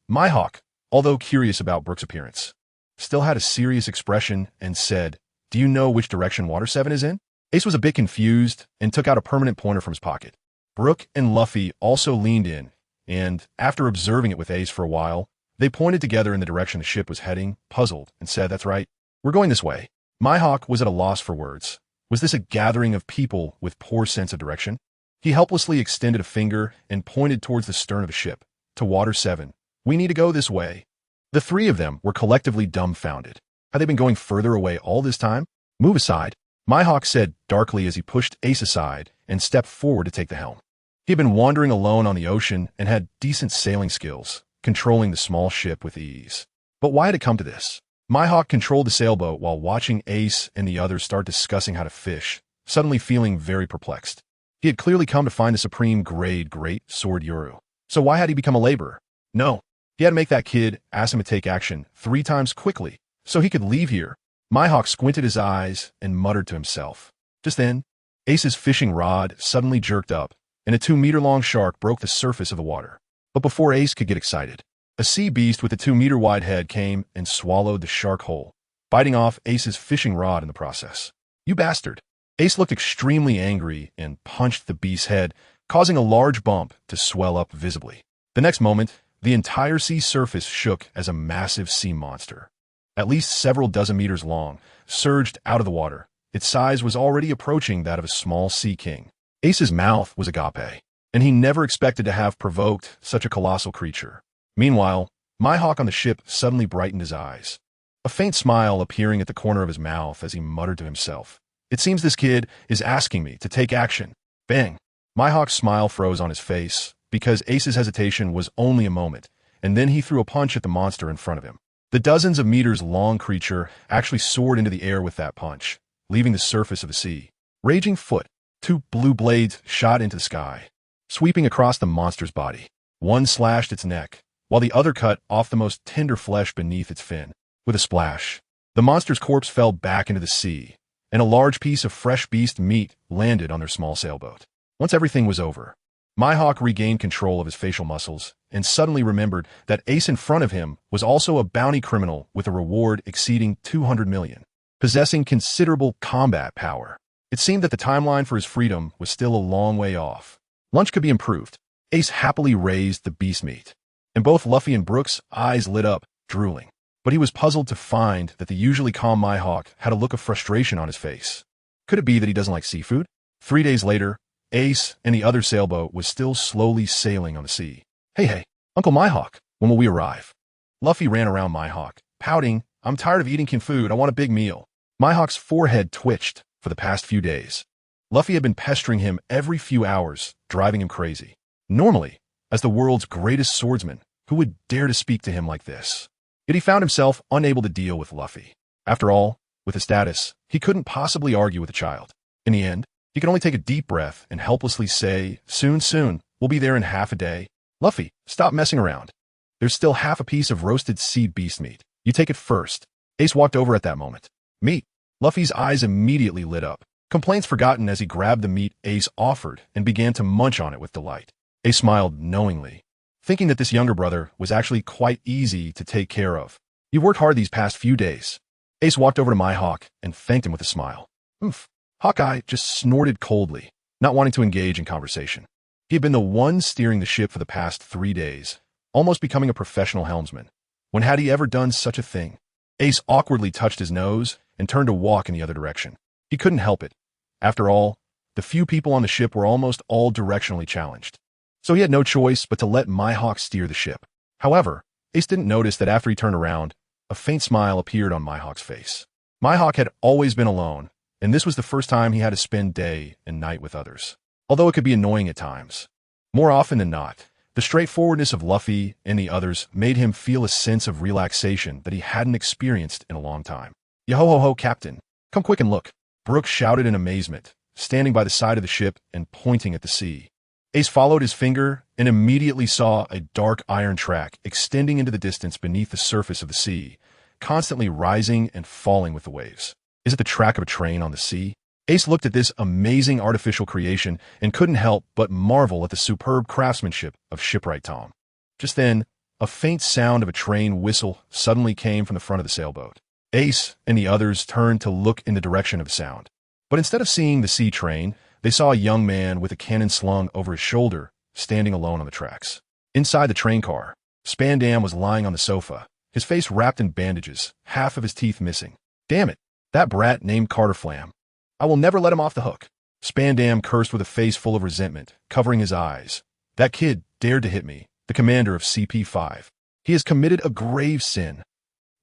S1: Mihawk, although curious about Brook's appearance, still had a serious expression and said, "Do you know which direction Water 7 is in?" Ace was a bit confused and took out a permanent pointer from his pocket. Brook and Luffy also leaned in, and, after observing it with Ace for a while, they pointed together in the direction the ship was heading, puzzled, and said, "That's right. We're going this way." Mihawk was at a loss for words. Was this a gathering of people with poor sense of direction? He helplessly extended a finger and pointed towards the stern of the ship. "To Water 7. We need to go this way." The 3 of them were collectively dumbfounded. Had they been going further away all this time? "Move aside," Mihawk said darkly as he pushed Ace aside and stepped forward to take the helm. He had been wandering alone on the ocean and had decent sailing skills, controlling the small ship with ease. But why had it come to this? Mihawk controlled the sailboat while watching Ace and the others start discussing how to fish, suddenly feeling very perplexed. He had clearly come to find the supreme grade great sword Yoru. So why had he become a laborer? No, he had to make that kid ask him to take action 3 times quickly so he could leave here. Mihawk squinted his eyes and muttered to himself. Just then, Ace's fishing rod suddenly jerked up, and a 2-meter-long shark broke the surface of the water. But before Ace could get excited, a sea beast with a 2-meter-wide head came and swallowed the shark whole, biting off Ace's fishing rod in the process. "You bastard!" Ace looked extremely angry and punched the beast's head, causing a large bump to swell up visibly. The next moment, the entire sea surface shook as a massive sea monster, at least several dozen meters long, surged out of the water. Its size was already approaching that of a small sea king. Ace's mouth was agape, and he never expected to have provoked such a colossal creature. Meanwhile, Mihawk on the ship suddenly brightened his eyes, a faint smile appearing at the corner of his mouth as he muttered to himself, "It seems this kid is asking me to take action." Bang! Mihawk's smile froze on his face, because Ace's hesitation was only a moment, and then he threw a punch at the monster in front of him. The dozens of meters long creature actually soared into the air with that punch, leaving the surface of the sea. Raging foot, 2 blue blades shot into the sky, sweeping across the monster's body. One slashed its neck, while the other cut off the most tender flesh beneath its fin. With a splash, the monster's corpse fell back into the sea, and a large piece of fresh beast meat landed on their small sailboat. Once everything was over, Mihawk regained control of his facial muscles and suddenly remembered that Ace in front of him was also a bounty criminal with a reward exceeding 200 million, possessing considerable combat power. It seemed that the timeline for his freedom was still a long way off. Lunch could be improved. Ace happily raised the beast meat, and both Luffy and Brook's eyes lit up, drooling. But he was puzzled to find that the usually calm Mihawk had a look of frustration on his face. Could it be that he doesn't like seafood? 3 days later, Ace and the other sailboat was still slowly sailing on the sea. Hey, Uncle Mihawk, when will we arrive?" Luffy ran around Mihawk, pouting, "I'm tired of eating canned food, I want a big meal." Mihawk's forehead twitched for the past few days. Luffy had been pestering him every few hours, driving him crazy. Normally, as the world's greatest swordsman, who would dare to speak to him like this? Yet he found himself unable to deal with Luffy. After all, with his status, he couldn't possibly argue with a child. In the end, he could only take a deep breath and helplessly say, Soon, we'll be there in half a day." "Luffy, stop messing around. There's still half a piece of roasted sea beast meat. You take it first." Ace walked over at that moment. "Meat." Luffy's eyes immediately lit up. Complaints forgotten as he grabbed the meat Ace offered and began to munch on it with delight. Ace smiled knowingly, thinking that this younger brother was actually quite easy to take care of. "You've worked hard these past few days." Ace walked over to Mihawk and thanked him with a smile. "Oomph." Hawkeye just snorted coldly, not wanting to engage in conversation. He had been the one steering the ship for the past 3 days, almost becoming a professional helmsman. When had he ever done such a thing? Ace awkwardly touched his nose and turned to walk in the other direction. He couldn't help it. After all, the few people on the ship were almost all directionally challenged. So he had no choice but to let Mihawk steer the ship. However, Ace didn't notice that after he turned around, a faint smile appeared on Mihawk's face. Mihawk had always been alone, and this was the first time he had to spend day and night with others. Although it could be annoying at times. More often than not, the straightforwardness of Luffy and the others made him feel a sense of relaxation that he hadn't experienced in a long time. "Yo-ho-ho, Captain. Come quick and look," Brooks shouted in amazement, standing by the side of the ship and pointing at the sea. Ace followed his finger and immediately saw a dark iron track extending into the distance beneath the surface of the sea, constantly rising and falling with the waves. Is it the track of a train on the sea? Ace looked at this amazing artificial creation and couldn't help but marvel at the superb craftsmanship of Shipwright Tom. Just then, a faint sound of a train whistle suddenly came from the front of the sailboat. Ace and the others turned to look in the direction of the sound. But instead of seeing the sea train, they saw a young man with a cannon slung over his shoulder, standing alone on the tracks. Inside the train car, Spandam was lying on the sofa, his face wrapped in bandages, half of his teeth missing. "Damn it, that brat named Carter Flam. I will never let him off the hook." Spandam cursed with a face full of resentment, covering his eyes. "That kid dared to hit me, the commander of CP5. He has committed a grave sin.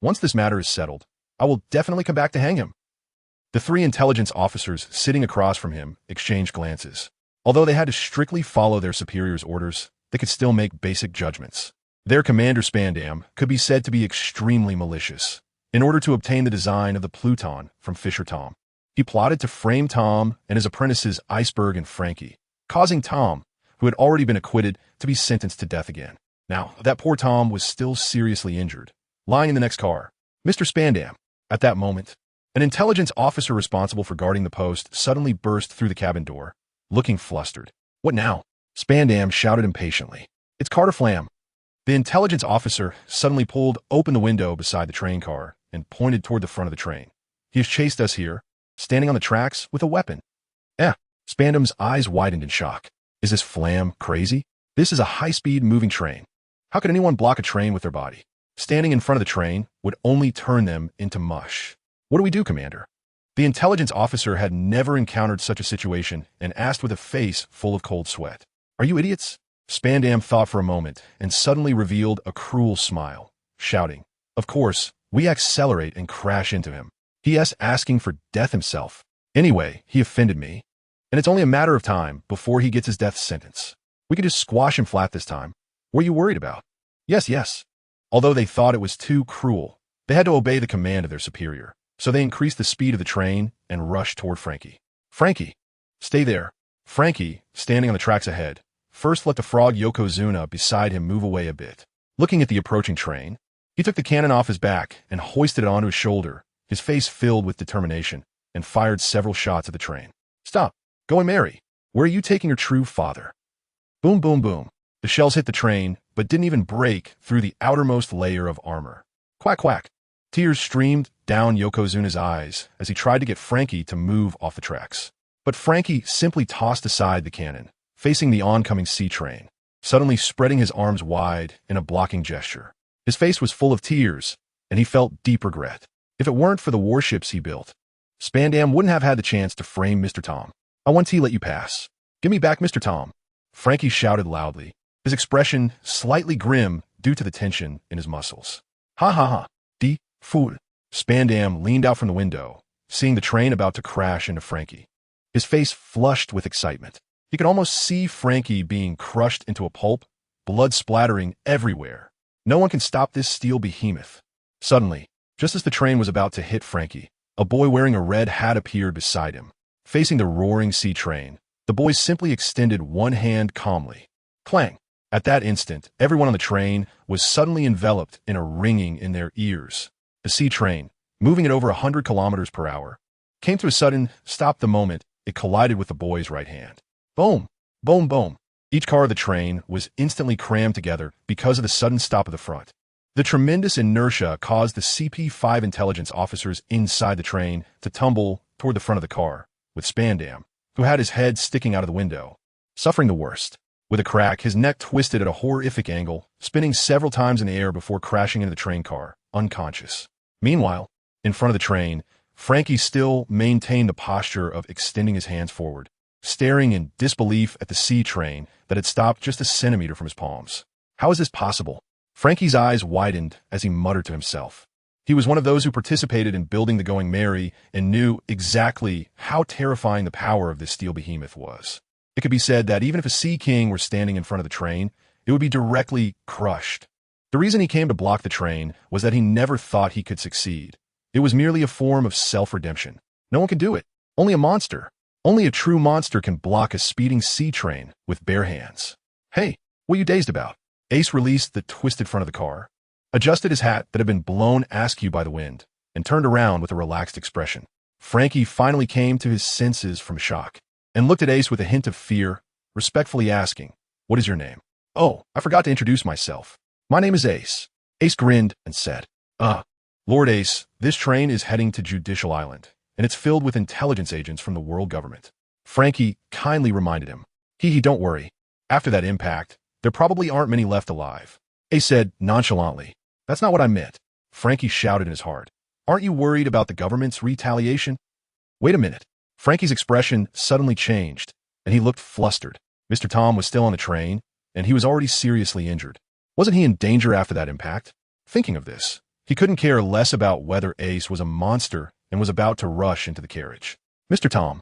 S1: Once this matter is settled, I will definitely come back to hang him." The 3 intelligence officers sitting across from him exchanged glances. Although they had to strictly follow their superiors' orders, they could still make basic judgments. Their commander Spandam could be said to be extremely malicious. In order to obtain the design of the Pluton from Fisher Tom, he plotted to frame Tom and his apprentices Iceberg and Frankie, causing Tom, who had already been acquitted, to be sentenced to death again. Now, that poor Tom was still seriously injured, lying in the next car. "Mr. Spandam." At that moment, an intelligence officer responsible for guarding the post suddenly burst through the cabin door, looking flustered. "What now?" Spandam shouted impatiently. "It's Carter Flam." The intelligence officer suddenly pulled open the window beside the train car and pointed toward the front of the train. "He has chased us here, standing on the tracks with a weapon." Spandam's eyes widened in shock. "Is this Flam crazy? This is a high-speed moving train. How could anyone block a train with their body? Standing in front of the train would only turn them into mush." "What do we do, Commander?" The intelligence officer had never encountered such a situation and asked with a face full of cold sweat. "Are you idiots?" Spandam thought for a moment and suddenly revealed a cruel smile, shouting, "Of course, we accelerate and crash into him. He is asking for death himself. Anyway, he offended me, and it's only a matter of time before he gets his death sentence. We can just squash him flat this time. What are you worried about?" Yes. Although they thought it was too cruel, they had to obey the command of their superior, so they increased the speed of the train and rushed toward Frankie. "Frankie, stay there." Frankie, standing on the tracks ahead, first let the frog Yokozuna beside him move away a bit. Looking at the approaching train, he took the cannon off his back and hoisted it onto his shoulder, his face filled with determination, and fired several shots at the train. "Stop. Go and marry. Where are you taking your true father?" Boom, boom, boom. The shells hit the train, but didn't even break through the outermost layer of armor. Quack, quack. Tears streamed down Yokozuna's eyes as he tried to get Frankie to move off the tracks. But Frankie simply tossed aside the cannon, facing the oncoming sea train, suddenly spreading his arms wide in a blocking gesture. His face was full of tears, and he felt deep regret. If it weren't for the warships he built, Spandam wouldn't have had the chance to frame Mr. Tom. "I want to let you pass. Give me back Mr. Tom." Frankie shouted loudly, his expression slightly grim due to the tension in his muscles. "Ha ha ha, die fool." Spandam leaned out from the window, seeing the train about to crash into Frankie. His face flushed with excitement. He could almost see Frankie being crushed into a pulp, blood splattering everywhere. No one can stop this steel behemoth. Suddenly, just as the train was about to hit Frankie, a boy wearing a red hat appeared beside him. Facing the roaring sea train, the boy simply extended one hand calmly. Clang! At that instant, everyone on the train was suddenly enveloped in a ringing in their ears. The sea train, moving at over 100 kilometers per hour, came to a sudden stop the moment it collided with the boy's right hand. Boom! Boom! Boom! Each car of the train was instantly crammed together because of the sudden stop of the front. The tremendous inertia caused the CP-5 intelligence officers inside the train to tumble toward the front of the car, with Spandam, who had his head sticking out of the window, suffering the worst. With a crack, his neck twisted at a horrific angle, spinning several times in the air before crashing into the train car, unconscious. Meanwhile, in front of the train, Frankie still maintained the posture of extending his hands forward, staring in disbelief at the C train that had stopped just a centimeter from his palms. How is this possible? Frankie's eyes widened as he muttered to himself. He was one of those who participated in building the Going Merry and knew exactly how terrifying the power of this steel behemoth was. It could be said that even if a Sea King were standing in front of the train, it would be directly crushed. The reason he came to block the train was that he never thought he could succeed. It was merely a form of self-redemption. No one can do it. Only a monster. Only a true monster can block a speeding sea train with bare hands. Hey, what are you dazed about? Ace released the twisted front of the car, adjusted his hat that had been blown askew by the wind, and turned around with a relaxed expression. Frankie finally came to his senses from shock, and looked at Ace with a hint of fear, respectfully asking, "What is your name?" "Oh, I forgot to introduce myself. My name is Ace." Ace grinned and said, Lord Ace, this train is heading to Judicial Island, and it's filled with intelligence agents from the world government." Frankie kindly reminded him, Don't worry. After that impact, there probably aren't many left alive." Ace said nonchalantly, "That's not what I meant." Frankie shouted in his heart, "Aren't you worried about the government's retaliation?" Wait a minute. Frankie's expression suddenly changed, and he looked flustered. Mr. Tom was still on the train, and he was already seriously injured. Wasn't he in danger after that impact? Thinking of this, he couldn't care less about whether Ace was a monster and was about to rush into the carriage. "Mr. Tom."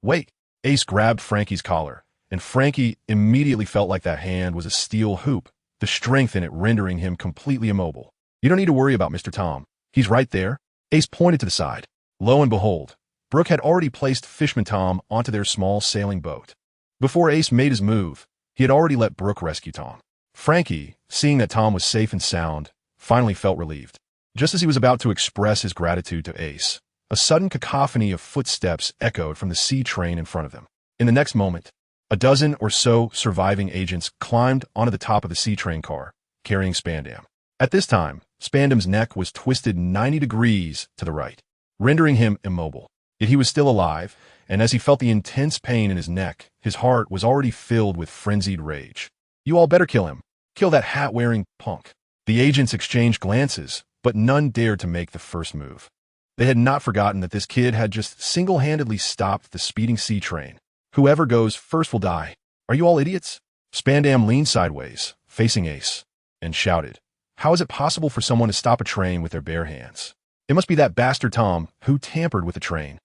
S1: "Wait." Ace grabbed Frankie's collar, and Frankie immediately felt like that hand was a steel hoop, the strength in it rendering him completely immobile. "You don't need to worry about Mr. Tom. He's right there." Ace pointed to the side. Lo and behold, Brooke had already placed Fishman Tom onto their small sailing boat. Before Ace made his move, he had already let Brooke rescue Tom. Frankie, seeing that Tom was safe and sound, finally felt relieved. Just as he was about to express his gratitude to Ace, a sudden cacophony of footsteps echoed from the sea train in front of them. In the next moment, a dozen or so surviving agents climbed onto the top of the sea train car, carrying Spandam. At this time, Spandam's neck was twisted 90 degrees to the right, rendering him immobile. Yet he was still alive, and as he felt the intense pain in his neck, his heart was already filled with frenzied rage. "You all better kill him. Kill that hat-wearing punk." The agents exchanged glances, but none dared to make the first move. They had not forgotten that this kid had just single-handedly stopped the speeding sea train. "Whoever goes first will die. Are you all idiots?" Spandam leaned sideways, facing Ace, and shouted, "How is it possible for someone to stop a train with their bare hands? It must be that bastard Tom who tampered with the train.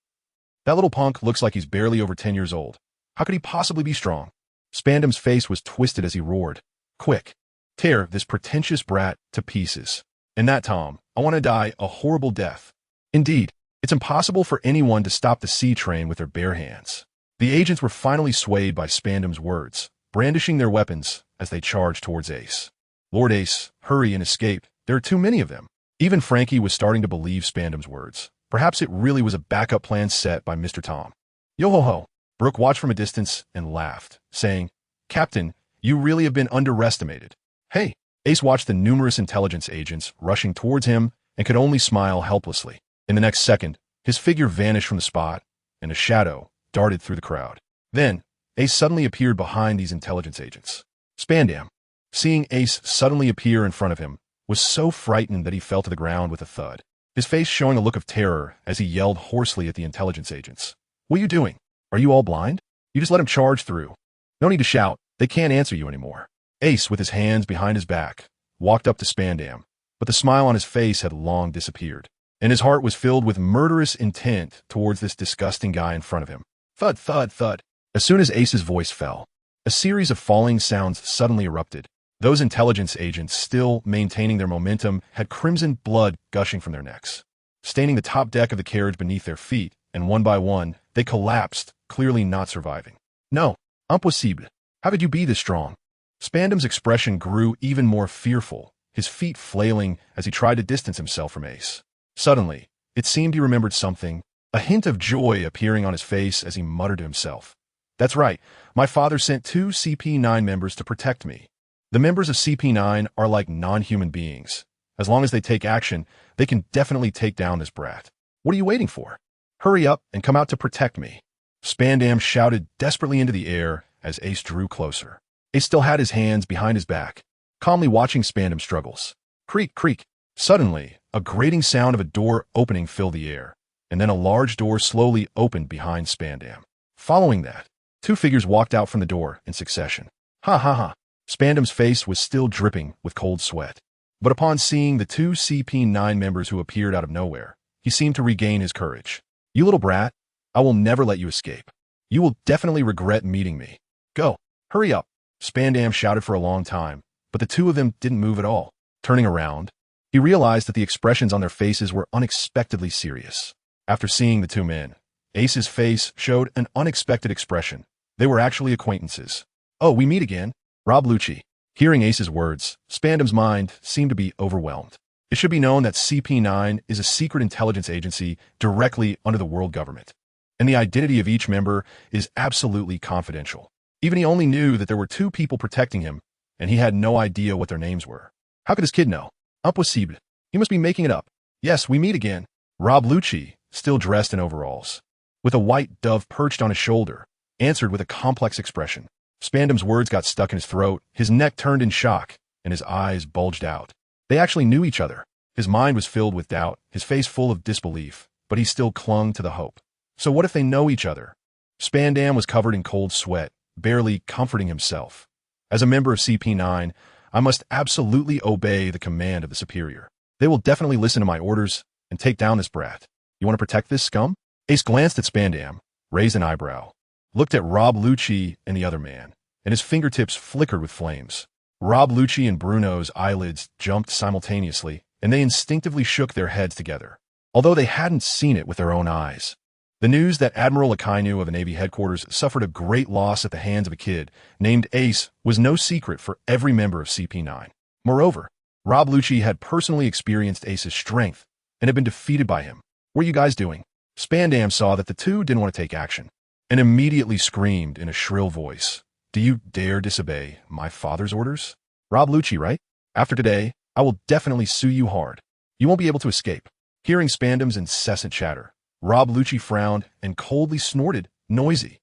S1: That little punk looks like he's barely over 10 years old. How could he possibly be strong?" Spandam's face was twisted as he roared, "Quick, tear this pretentious brat to pieces. And that Tom, I want to die a horrible death." Indeed, it's impossible for anyone to stop the sea train with their bare hands. The agents were finally swayed by Spandam's words, brandishing their weapons as they charged towards Ace. "Lord Ace, hurry and escape. There are too many of them." Even Frankie was starting to believe Spandam's words. Perhaps it really was a backup plan set by Mr. Tom. "Yo-ho-ho." Brooke watched from a distance and laughed, saying, "Captain, you really have been underestimated." "Hey." Ace watched the numerous intelligence agents rushing towards him and could only smile helplessly. In the next second, his figure vanished from the spot, and a shadow darted through the crowd. Then, Ace suddenly appeared behind these intelligence agents. Spandam, seeing Ace suddenly appear in front of him, was so frightened that he fell to the ground with a thud, his face showing a look of terror as he yelled hoarsely at the intelligence agents. "What are you doing? Are you all blind? You just let him charge through. No need to shout. They can't answer you anymore." Ace, with his hands behind his back, walked up to Spandam, but the smile on his face had long disappeared, and his heart was filled with murderous intent towards this disgusting guy in front of him. Thud, thud, thud. As soon as Ace's voice fell, a series of falling sounds suddenly erupted. Those intelligence agents, still maintaining their momentum, had crimson blood gushing from their necks, staining the top deck of the carriage beneath their feet, and one by one, they collapsed, clearly not surviving. "No, impossible. How could you be this strong?" Spandam's expression grew even more fearful, his feet flailing as he tried to distance himself from Ace. Suddenly, it seemed he remembered something, a hint of joy appearing on his face as he muttered to himself. That's right, my father sent 2 CP9 members to protect me. The members of CP9 are like non-human beings. As long as they take action, they can definitely take down this brat. What are you waiting for? Hurry up and come out to protect me. Spandam shouted desperately into the air as Ace drew closer. Ace still had his hands behind his back, calmly watching Spandam's struggles. Creak, creak. Suddenly, a grating sound of a door opening filled the air, and then a large door slowly opened behind Spandam. Following that, 2 figures walked out from the door in succession. Ha ha ha. Spandam's face was still dripping with cold sweat. But upon seeing the 2 CP9 members who appeared out of nowhere, he seemed to regain his courage. You little brat, I will never let you escape. You will definitely regret meeting me. Go, hurry up. Spandam shouted for a long time, but the 2 of them didn't move at all. Turning around, he realized that the expressions on their faces were unexpectedly serious. After seeing the 2 men, Ace's face showed an unexpected expression. They were actually acquaintances. Oh, we meet again? Rob Lucci. Hearing Ace's words, Spandam's mind seemed to be overwhelmed. It should be known that CP9 is a secret intelligence agency directly under the world government, and the identity of each member is absolutely confidential. Even he only knew that there were 2 people protecting him, and he had no idea what their names were. How could this kid know? Impossible. He must be making it up. Yes, we meet again. Rob Lucci, still dressed in overalls, with a white dove perched on his shoulder, answered with a complex expression. Spandam's words got stuck in his throat, his neck turned in shock, and his eyes bulged out. They actually knew each other. His mind was filled with doubt, his face full of disbelief, but he still clung to the hope. So what if they know each other? Spandam was covered in cold sweat, barely comforting himself. As a member of CP9, I must absolutely obey the command of the superior. They will definitely listen to my orders and take down this brat. You want to protect this scum? Ace glanced at Spandam, raised an eyebrow, looked at Rob Lucci and the other man, and his fingertips flickered with flames. Rob Lucci and Bruno's eyelids jumped simultaneously, and they instinctively shook their heads together, although they hadn't seen it with their own eyes. The news that Admiral Akainu of the Navy headquarters suffered a great loss at the hands of a kid named Ace was no secret for every member of CP9. Moreover, Rob Lucci had personally experienced Ace's strength and had been defeated by him. What are you guys doing? Spandam saw that the 2 didn't want to take action, and immediately screamed in a shrill voice, Do you dare disobey my father's orders? Rob Lucci, right? After today, I will definitely sue you hard. You won't be able to escape. Hearing Spandam's incessant chatter, Rob Lucci frowned and coldly snorted, noisy.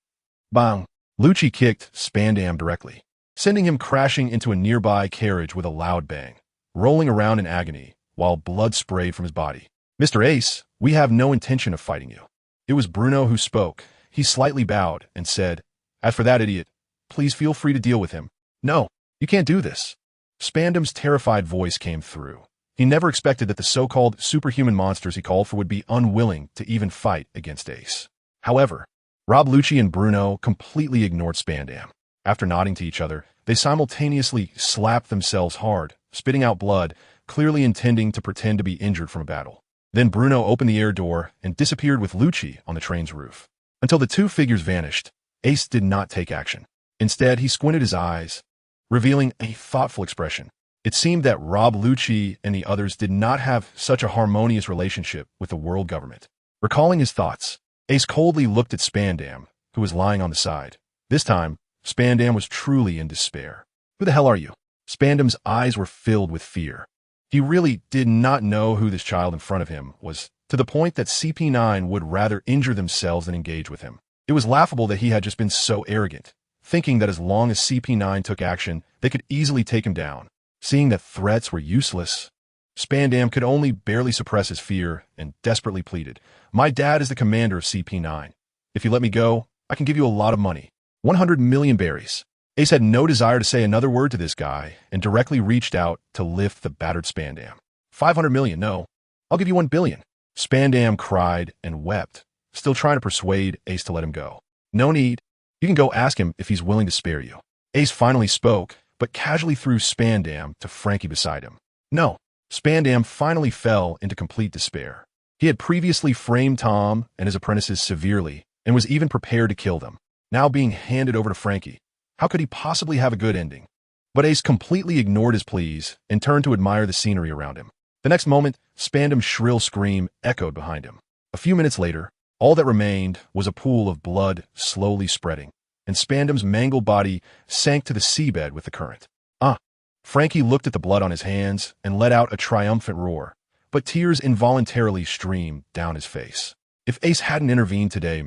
S1: Bang! Lucci kicked Spandam directly, sending him crashing into a nearby carriage with a loud bang, rolling around in agony while blood sprayed from his body. Mr. Ace, we have no intention of fighting you. It was Bruno who spoke. He slightly bowed and said, As for that idiot, please feel free to deal with him. No, you can't do this. Spandam's terrified voice came through. He never expected that the so-called superhuman monsters he called for would be unwilling to even fight against Ace. However, Rob Lucci and Bruno completely ignored Spandam. After nodding to each other, they simultaneously slapped themselves hard, spitting out blood, clearly intending to pretend to be injured from a battle. Then Bruno opened the air door and disappeared with Lucci on the train's roof. Until the 2 figures vanished, Ace did not take action. Instead, he squinted his eyes, revealing a thoughtful expression. It seemed that Rob Lucci and the others did not have such a harmonious relationship with the world government. Recalling his thoughts, Ace coldly looked at Spandam, who was lying on the side. This time, Spandam was truly in despair. Who the hell are you? Spandam's eyes were filled with fear. He really did not know who this child in front of him was, to the point that CP9 would rather injure themselves than engage with him. It was laughable that he had just been so arrogant, thinking that as long as CP9 took action, they could easily take him down. Seeing that threats were useless, Spandam could only barely suppress his fear and desperately pleaded, My dad is the commander of CP9. If you let me go, I can give you a lot of money. 100 million berries. Ace had no desire to say another word to this guy and directly reached out to lift the battered Spandam. 500 million, no. I'll give you 1 billion. Spandam cried and wept, still trying to persuade Ace to let him go. No need. You can go ask him if he's willing to spare you. Ace finally spoke, but casually threw Spandam to Frankie beside him. No. Spandam finally fell into complete despair. He had previously framed Tom and his apprentices severely and was even prepared to kill them. Now being handed over to Frankie, how could he possibly have a good ending? But Ace completely ignored his pleas and turned to admire the scenery around him. The next moment, Spandam's shrill scream echoed behind him. A few minutes later, All that remained was a pool of blood slowly spreading, and Spandam's mangled body sank to the seabed with the current. Ah! Frankie looked at the blood on his hands and let out a triumphant roar, but tears involuntarily streamed down his face. If Ace hadn't intervened today,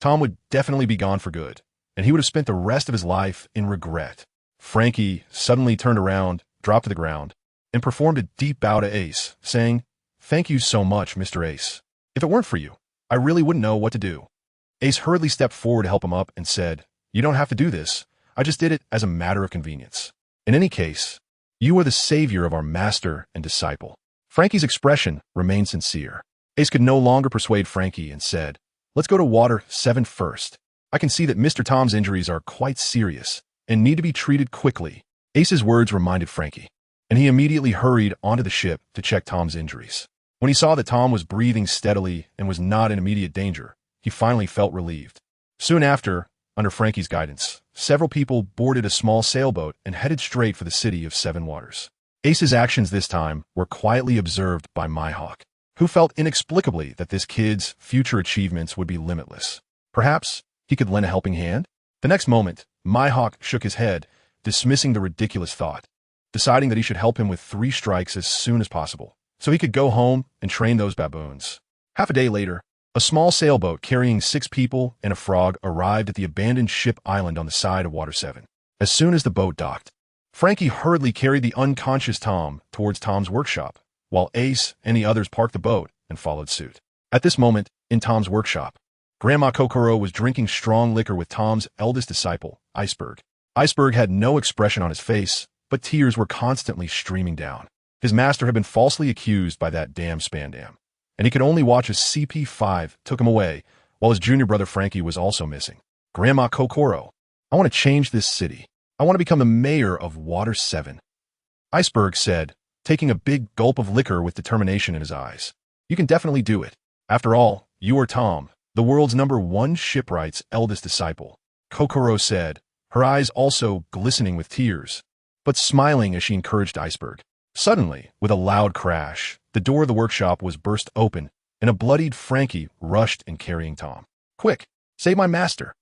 S1: Tom would definitely be gone for good, and he would have spent the rest of his life in regret. Frankie suddenly turned around, dropped to the ground, and performed a deep bow to Ace, saying, "Thank you so much, Mr. Ace. If it weren't for you, I really wouldn't know what to do." Ace hurriedly stepped forward to help him up and said, "You don't have to do this. I just did it as a matter of convenience. In any case, you are the savior of our master and disciple." Frankie's expression remained sincere. Ace could no longer persuade Frankie and said, "Let's go to Water 7 first. I can see that Mr. Tom's injuries are quite serious and need to be treated quickly." Ace's words reminded Frankie, and he immediately hurried onto the ship to check Tom's injuries. When he saw that Tom was breathing steadily and was not in immediate danger, he finally felt relieved. Soon after, under Frankie's guidance, several people boarded a small sailboat and headed straight for the city of Seven Waters. Ace's actions this time were quietly observed by Mihawk, who felt inexplicably that this kid's future achievements would be limitless. Perhaps he could lend a helping hand? The next moment, Mihawk shook his head, dismissing the ridiculous thought, deciding that he should help him with 3 strikes as soon as possible, so he could go home and train those baboons. Half a day later, a small sailboat carrying 6 people and a frog arrived at the abandoned ship island on the side of Water 7. As soon as the boat docked, Frankie hurriedly carried the unconscious Tom towards Tom's workshop, while Ace and the others parked the boat and followed suit. At this moment, in Tom's workshop, Grandma Kokoro was drinking strong liquor with Tom's eldest disciple, Iceberg. Iceberg had no expression on his face, but tears were constantly streaming down. His master had been falsely accused by that damn Spandam, and he could only watch as CP5 took him away, while his junior brother Frankie was also missing. "Grandma Kokoro, I want to change this city. I want to become the mayor of Water 7. Iceberg said, taking a big gulp of liquor with determination in his eyes. "You can definitely do it. After all, you are Tom, the world's #1 shipwright's eldest disciple," Kokoro said, her eyes also glistening with tears, but smiling as she encouraged Iceberg. Suddenly, with a loud crash, the door of the workshop was burst open, and a bloodied Frankie rushed in carrying Tom. "Quick, save my master!"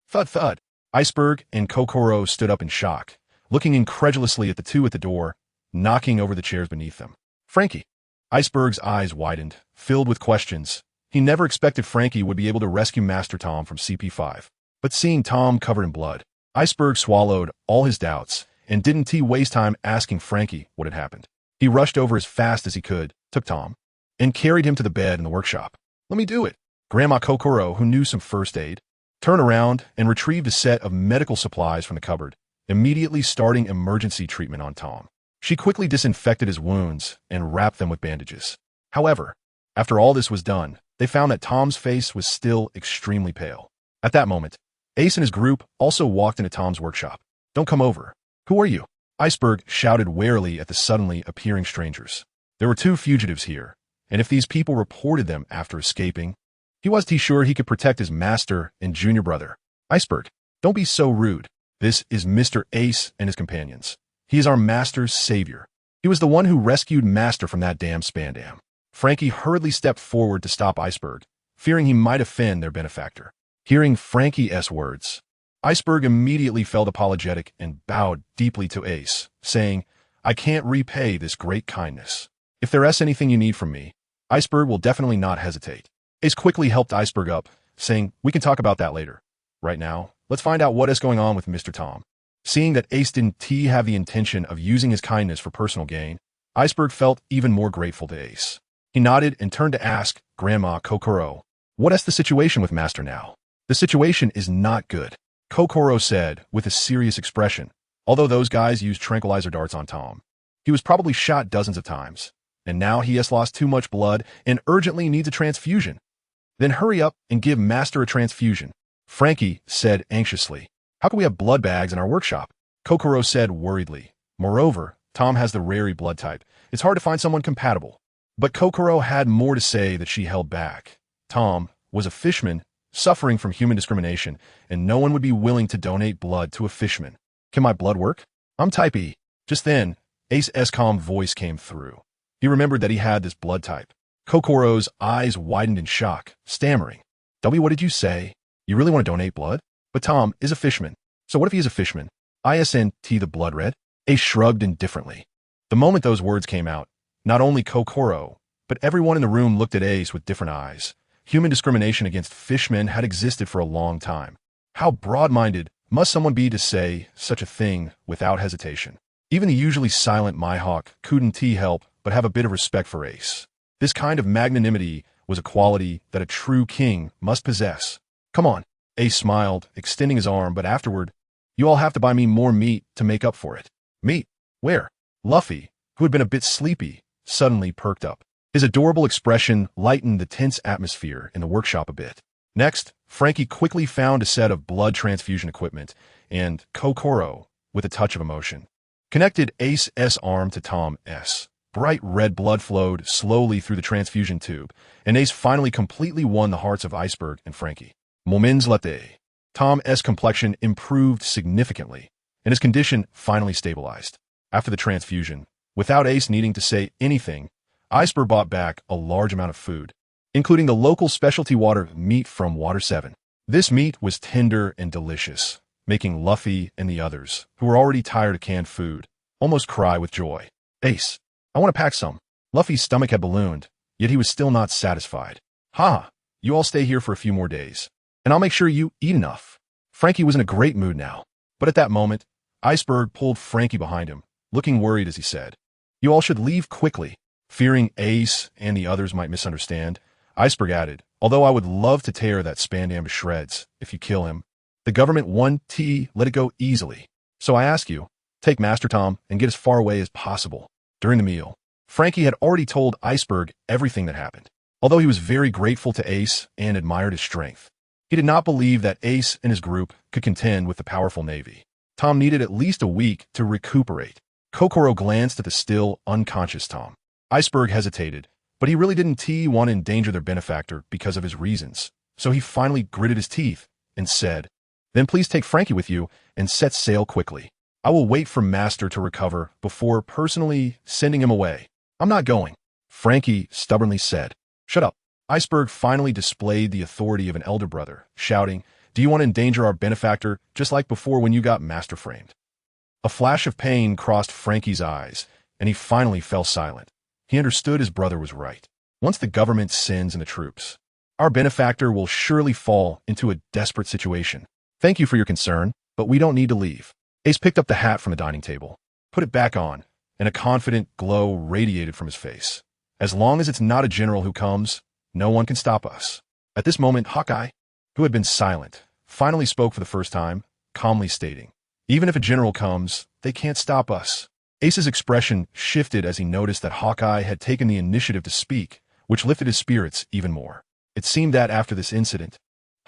S1: Thud thud. Iceberg and Kokoro stood up in shock, looking incredulously at the two at the door, knocking over the chairs beneath them. "Frankie." Iceberg's eyes widened, filled with questions. He never expected Frankie would be able to rescue Master Tom from CP5. But seeing Tom covered in blood, Iceberg swallowed all his doubts and didn't waste time asking Frankie what had happened. He rushed over as fast as he could, took Tom, and carried him to the bed in the workshop. "Let me do it." Grandma Kokoro, who knew some first aid, turned around and retrieved a set of medical supplies from the cupboard, immediately starting emergency treatment on Tom. She quickly disinfected his wounds and wrapped them with bandages. However, after all this was done, they found that Tom's face was still extremely pale. At that moment, Ace and his group also walked into Tom's workshop. "Don't come over." "Who are you?" Iceberg shouted warily at the suddenly appearing strangers. There were 2 fugitives here, and if these people reported them after escaping, he wasn't sure he could protect his master and junior brother. "Iceberg, don't be so rude. This is Mr. Ace and his companions. He is our master's savior. He was the one who rescued Master from that damn Spandam." Frankie hurriedly stepped forward to stop Iceberg, fearing he might offend their benefactor. Hearing Frankie's words, Iceberg immediately felt apologetic and bowed deeply to Ace, saying, "I can't repay this great kindness. If there is anything you need from me, Iceberg will definitely not hesitate." Ace quickly helped Iceberg up, saying, "We can talk about that later. Right now, let's find out what is going on with Mr. Tom." Seeing that Ace didn't have the intention of using his kindness for personal gain, Iceberg felt even more grateful to Ace. He nodded and turned to ask Grandma Kokoro, "What is the situation with Master now?" "The situation is not good," Kokoro said with a serious expression. "Although those guys used tranquilizer darts on Tom, he was probably shot dozens of times, and now he has lost too much blood and urgently needs a transfusion." "Then hurry up and give Master a transfusion," Frankie said anxiously. "How can we have blood bags in our workshop?" Kokoro said worriedly. "Moreover, Tom has the rare blood type. It's hard to find someone compatible." But Kokoro had more to say that she held back. Tom was a fishman suffering from human discrimination, and no one would be willing to donate blood to a fishman. "Can my blood work? I'm type E." Just then, Ace's calm voice came through. He remembered that he had this blood type. Kokoro's eyes widened in shock, stammering, W, what did you say? You really want to donate blood? But Tom is a fisherman. So what if he is a fisherman? Isn't the blood red? Ace shrugged indifferently. The moment those words came out, not only Kokoro, but everyone in the room looked at Ace with different eyes. Human discrimination against fishmen had existed for a long time. How broad-minded must someone be to say such a thing without hesitation? Even the usually silent Mihawk couldn't help but have a bit of respect for Ace. This kind of magnanimity was a quality that a true king must possess. Come on. Ace smiled, extending his arm, but afterward, you all have to buy me more meat to make up for it. Meat? Where? Luffy, who had been a bit sleepy, suddenly perked up. His adorable expression lightened the tense atmosphere in the workshop a bit. Next, Frankie quickly found a set of blood transfusion equipment, and Kokoro, with a touch of emotion, connected Ace's arm to Tom's. Bright red blood flowed slowly through the transfusion tube, and Ace finally completely won the hearts of Iceberg and Frankie. Moments later, Tom's complexion improved significantly, and his condition finally stabilized. After the transfusion, without Ace needing to say anything, Iceberg bought back a large amount of food, including the local specialty water meat from Water 7. This meat was tender and delicious, making Luffy and the others, who were already tired of canned food, almost cry with joy. Ace, I want to pack some. Luffy's stomach had ballooned, yet he was still not satisfied. Ha! You all stay here for a few more days, and I'll make sure you eat enough. Frankie was in a great mood now, but at that moment, Iceberg pulled Frankie behind him, looking worried as he said, You all should leave quickly. Fearing Ace and the others might misunderstand, Iceberg added, Although I would love to tear that Spandam to shreds if you kill him, the government won't let it go easily. So I ask you, take Master Tom and get as far away as possible. During the meal, Frankie had already told Iceberg everything that happened. Although he was very grateful to Ace and admired his strength, he did not believe that Ace and his group could contend with the powerful Navy. Tom needed at least a week to recuperate. Kokoro glanced at the still unconscious Tom. Iceberg hesitated, but he really didn't want to endanger their benefactor because of his reasons. So he finally gritted his teeth and said, Then please take Frankie with you and set sail quickly. I will wait for Master to recover before personally sending him away. I'm not going. Frankie stubbornly said. Shut up. Iceberg finally displayed the authority of an elder brother, shouting, Do you want to endanger our benefactor just like before when you got Master framed? A flash of pain crossed Frankie's eyes, and he finally fell silent. He understood his brother was right. Once the government sends in the troops, our benefactor will surely fall into a desperate situation. Thank you for your concern, but we don't need to leave. Ace picked up the hat from the dining table, put it back on, and a confident glow radiated from his face. As long as it's not a general who comes, no one can stop us. At this moment, Hawkeye, who had been silent, finally spoke for the first time, calmly stating, Even if a general comes, they can't stop us. Ace's expression shifted as he noticed that Hawkeye had taken the initiative to speak, which lifted his spirits even more. It seemed that after this incident,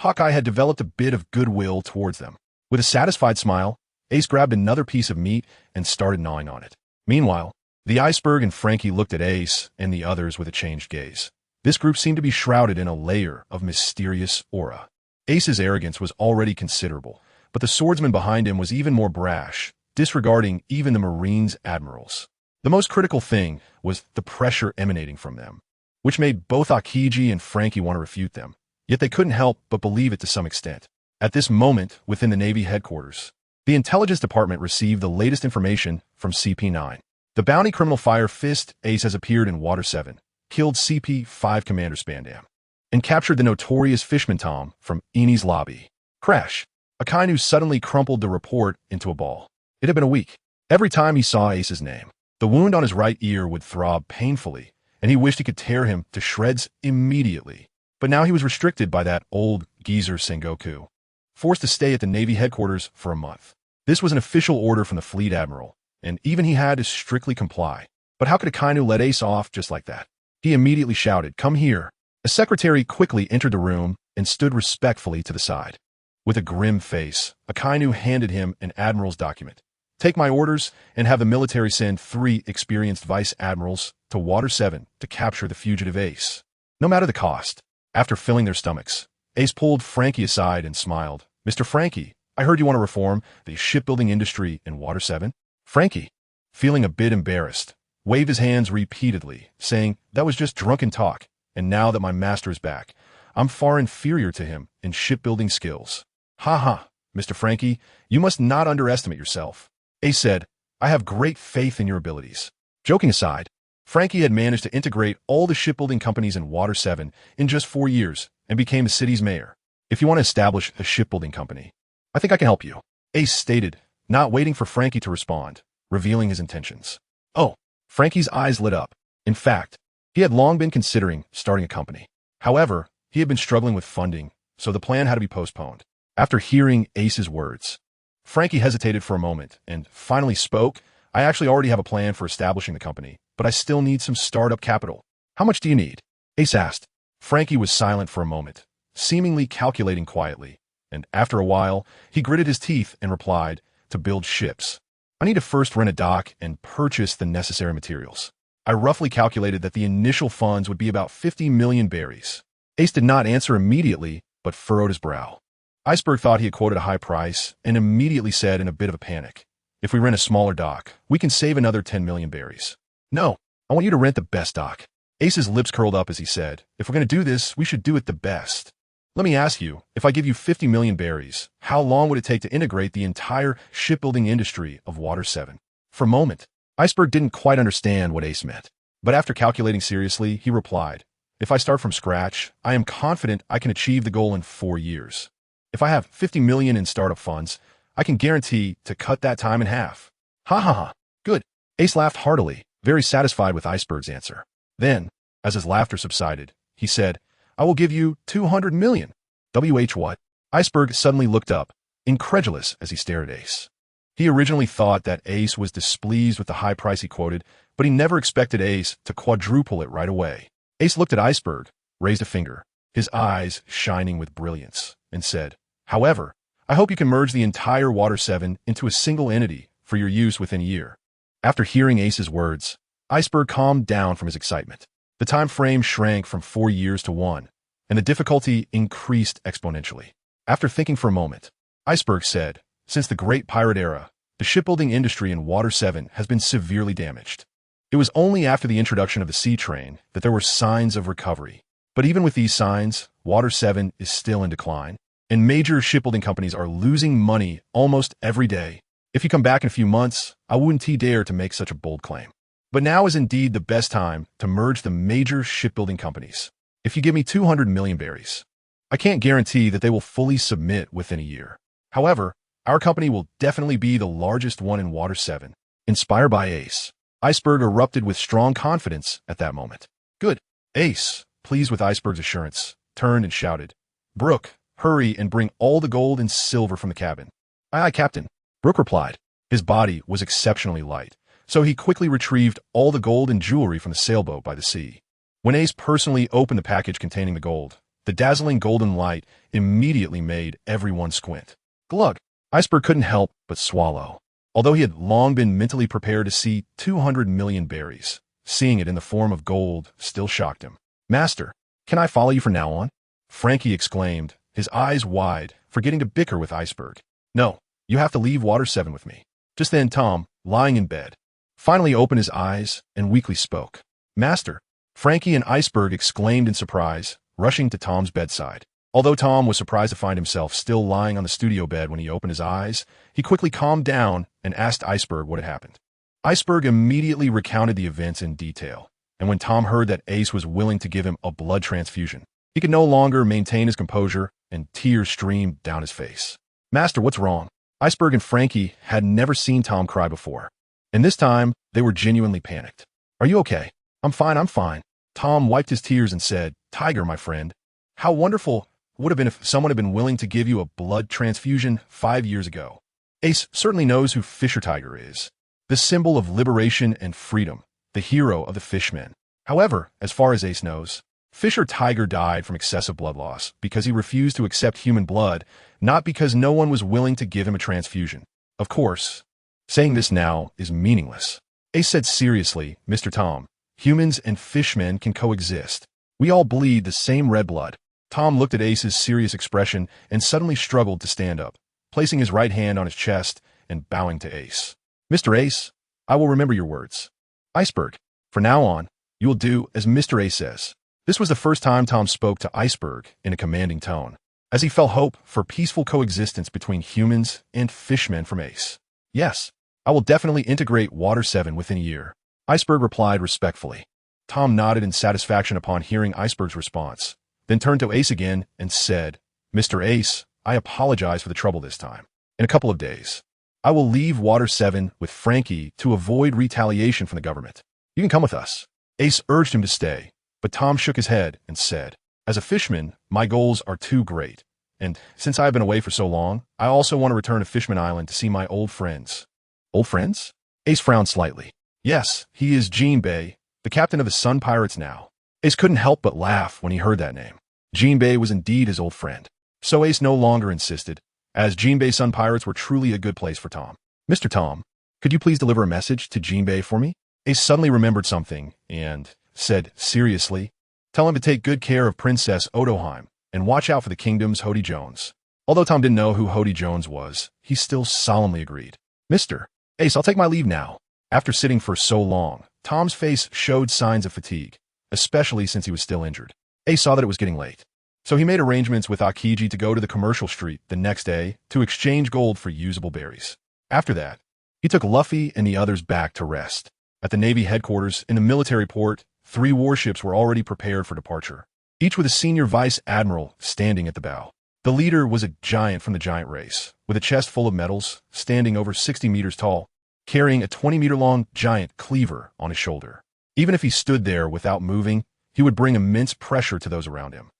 S1: Hawkeye had developed a bit of goodwill towards them. With a satisfied smile, Ace grabbed another piece of meat and started gnawing on it. Meanwhile, the Iceberg and Frankie looked at Ace and the others with a changed gaze. This group seemed to be shrouded in a layer of mysterious aura. Ace's arrogance was already considerable, but the swordsman behind him was even more brash, disregarding even the Marines' admirals. The most critical thing was the pressure emanating from them, which made both Akiji and Frankie want to refute them, yet they couldn't help but believe it to some extent. At this moment, within the Navy headquarters, the Intelligence Department received the latest information from CP9. The bounty criminal Fire Fist Ace has appeared in Water 7, killed CP5 Commander Spandam, and captured the notorious Fishman Tom from Eni's lobby. Crash. Akainu suddenly crumpled the report into a ball. It had been a week. Every time he saw Ace's name, the wound on his right ear would throb painfully, and he wished he could tear him to shreds immediately. But now he was restricted by that old geezer Sengoku, forced to stay at the Navy headquarters for a month. This was an official order from the Fleet Admiral, and even he had to strictly comply. But how could Akainu let Ace off just like that? He immediately shouted, Come here. A secretary quickly entered the room and stood respectfully to the side. With a grim face, Akainu handed him an admiral's document. Take my orders and have the military send 3 experienced vice admirals to Water 7 to capture the fugitive Ace, no matter the cost. After filling their stomachs, Ace pulled Frankie aside and smiled. Mr. Frankie, I heard you want to reform the shipbuilding industry in Water 7? Frankie, feeling a bit embarrassed, waved his hands repeatedly, saying, That was just drunken talk, and now that my master is back, I'm far inferior to him in shipbuilding skills. Ha ha, Mr. Frankie, you must not underestimate yourself. Ace said, I have great faith in your abilities. Joking aside, Frankie had managed to integrate all the shipbuilding companies in Water 7 in just 4 years and became the city's mayor. If you want to establish a shipbuilding company, I think I can help you. Ace stated, not waiting for Frankie to respond, revealing his intentions. Oh, Frankie's eyes lit up. In fact, he had long been considering starting a company. However, he had been struggling with funding, so the plan had to be postponed. After hearing Ace's words, Frankie hesitated for a moment and finally spoke. I actually already have a plan for establishing the company, but I still need some startup capital. How much do you need? Ace asked. Frankie was silent for a moment, seemingly calculating quietly, and after a while, he gritted his teeth and replied, to build ships. I need to first rent a dock and purchase the necessary materials. I roughly calculated that the initial funds would be about 50 million berries. Ace did not answer immediately, but furrowed his brow. Iceberg thought he had quoted a high price and immediately said in a bit of a panic, if we rent a smaller dock, we can save another 10 million berries. No, I want you to rent the best dock. Ace's lips curled up as he said, if we're going to do this, we should do it the best. Let me ask you, if I give you 50 million berries, how long would it take to integrate the entire shipbuilding industry of Water 7? For a moment, Iceberg didn't quite understand what Ace meant, but after calculating seriously, he replied, if I start from scratch, I am confident I can achieve the goal in 4 years. If I have 50 million in startup funds, I can guarantee to cut that time in half. Ha ha ha, good. Ace laughed heartily, very satisfied with Iceberg's answer. Then, as his laughter subsided, he said, I will give you 200 million. What? Iceberg suddenly looked up, incredulous as he stared at Ace. He originally thought that Ace was displeased with the high price he quoted, but he never expected Ace to quadruple it right away. Ace looked at Iceberg, raised a finger, his eyes shining with brilliance, and said, however, I hope you can merge the entire Water 7 into a single entity for your use within a year. After hearing Ace's words, Iceberg calmed down from his excitement. The time frame shrank from 4 years to 1, and the difficulty increased exponentially. After thinking for a moment, Iceberg said, since the Great Pirate Era, the shipbuilding industry in Water 7 has been severely damaged. It was only after the introduction of the sea train that there were signs of recovery. But even with these signs, Water 7 is still in decline, and major shipbuilding companies are losing money almost every day. If you come back in a few months, I wouldn't dare to make such a bold claim. But now is indeed the best time to merge the major shipbuilding companies. If you give me 200 million berries, I can't guarantee that they will fully submit within a year. However, our company will definitely be the largest one in Water 7. Inspired by Ace, Iceberg erupted with strong confidence at that moment. Good. Ace, pleased with Iceberg's assurance, turned and shouted, Brooke, hurry and bring all the gold and silver from the cabin. Aye, aye, Captain. Brooke replied. His body was exceptionally light, so he quickly retrieved all the gold and jewelry from the sailboat by the sea. When Ace personally opened the package containing the gold, the dazzling golden light immediately made everyone squint. Glug! Iceberg couldn't help but swallow. Although he had long been mentally prepared to see 200 million berries, seeing it in the form of gold still shocked him. Master, can I follow you from now on? Frankie exclaimed, his eyes wide, forgetting to bicker with Iceberg. No, you have to leave Water 7 with me. Just then Tom, lying in bed, finally opened his eyes and weakly spoke. Master, Frankie and Iceberg exclaimed in surprise, rushing to Tom's bedside. Although Tom was surprised to find himself still lying on the studio bed when he opened his eyes, he quickly calmed down and asked Iceberg what had happened. Iceberg immediately recounted the events in detail, and when Tom heard that Ace was willing to give him a blood transfusion, he could no longer maintain his composure and tears streamed down his face. Master, what's wrong? Iceberg and Frankie had never seen Tom cry before, and this time they were genuinely panicked. Are you okay? I'm fine. Tom wiped his tears and said, Tiger, my friend, how wonderful would have been if someone had been willing to give you a blood transfusion 5 years ago. Ace certainly knows who Fisher Tiger is, the symbol of liberation and freedom, the hero of the Fishmen. However, as far as Ace knows, Fisher Tiger died from excessive blood loss because he refused to accept human blood, not because no one was willing to give him a transfusion. Of course, saying this now is meaningless. Ace said seriously, Mr. Tom, humans and fishmen can coexist. We all bleed the same red blood. Tom looked at Ace's serious expression and suddenly struggled to stand up, placing his right hand on his chest and bowing to Ace. Mr. Ace, I will remember your words. Iceberg, from now on, you will do as Mr. Ace says. This was the first time Tom spoke to Iceberg in a commanding tone, as he felt hope for peaceful coexistence between humans and fishmen from Ace. Yes, I will definitely integrate Water 7 within a year, Iceberg replied respectfully. Tom nodded in satisfaction upon hearing Iceberg's response, then turned to Ace again and said, Mr. Ace, I apologize for the trouble this time. In a couple of days, I will leave Water 7 with Frankie to avoid retaliation from the government. You can come with us. Ace urged him to stay, but Tom shook his head and said, As a fisherman, my goals are too great, and since I have been away for so long, I also want to return to Fishman Island to see my old friends. Old friends? Ace frowned slightly. Yes, he is Jinbei, the captain of the Sun Pirates now. Ace couldn't help but laugh when he heard that name. Jinbei was indeed his old friend. So Ace no longer insisted, as Jinbei Sun Pirates were truly a good place for Tom. Mr. Tom, could you please deliver a message to Jinbei for me? Ace suddenly remembered something and said seriously, Tell him to take good care of Princess Otoheim and watch out for the kingdom's Hody Jones. Although Tom didn't know who Hody Jones was, he still solemnly agreed. Mr. Ace, I'll take my leave now. After sitting for so long, Tom's face showed signs of fatigue, especially since he was still injured. Ace saw that it was getting late, so he made arrangements with Akiji to go to the commercial street the next day to exchange gold for usable berries. After that, he took Luffy and the others back to rest. At the Navy headquarters in the military port, 3 warships were already prepared for departure, each with a senior vice admiral standing at the bow. The leader was a giant from the giant race, with a chest full of medals, standing over 60 meters tall, carrying a 20-meter-long giant cleaver on his shoulder. Even if he stood there without moving, he would bring immense pressure to those around him.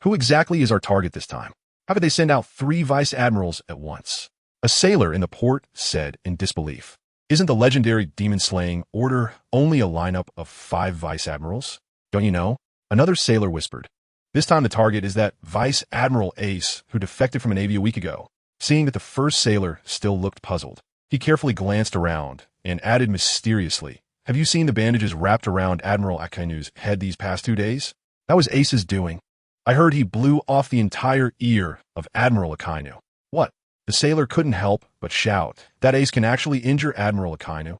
S1: Who exactly is our target this time? How could they send out 3 vice admirals at once? A sailor in the port said in disbelief. Isn't the legendary demon-slaying order only a lineup of 5 vice admirals? Don't you know? Another sailor whispered. This time the target is that Vice Admiral Ace who defected from a Navy a week ago. Seeing that the first sailor still looked puzzled, he carefully glanced around and added mysteriously, Have you seen the bandages wrapped around Admiral Akainu's head these past 2 days? That was Ace's doing. I heard he blew off the entire ear of Admiral Akainu. What? The sailor couldn't help but shout that Ace can actually injure Admiral Akainu.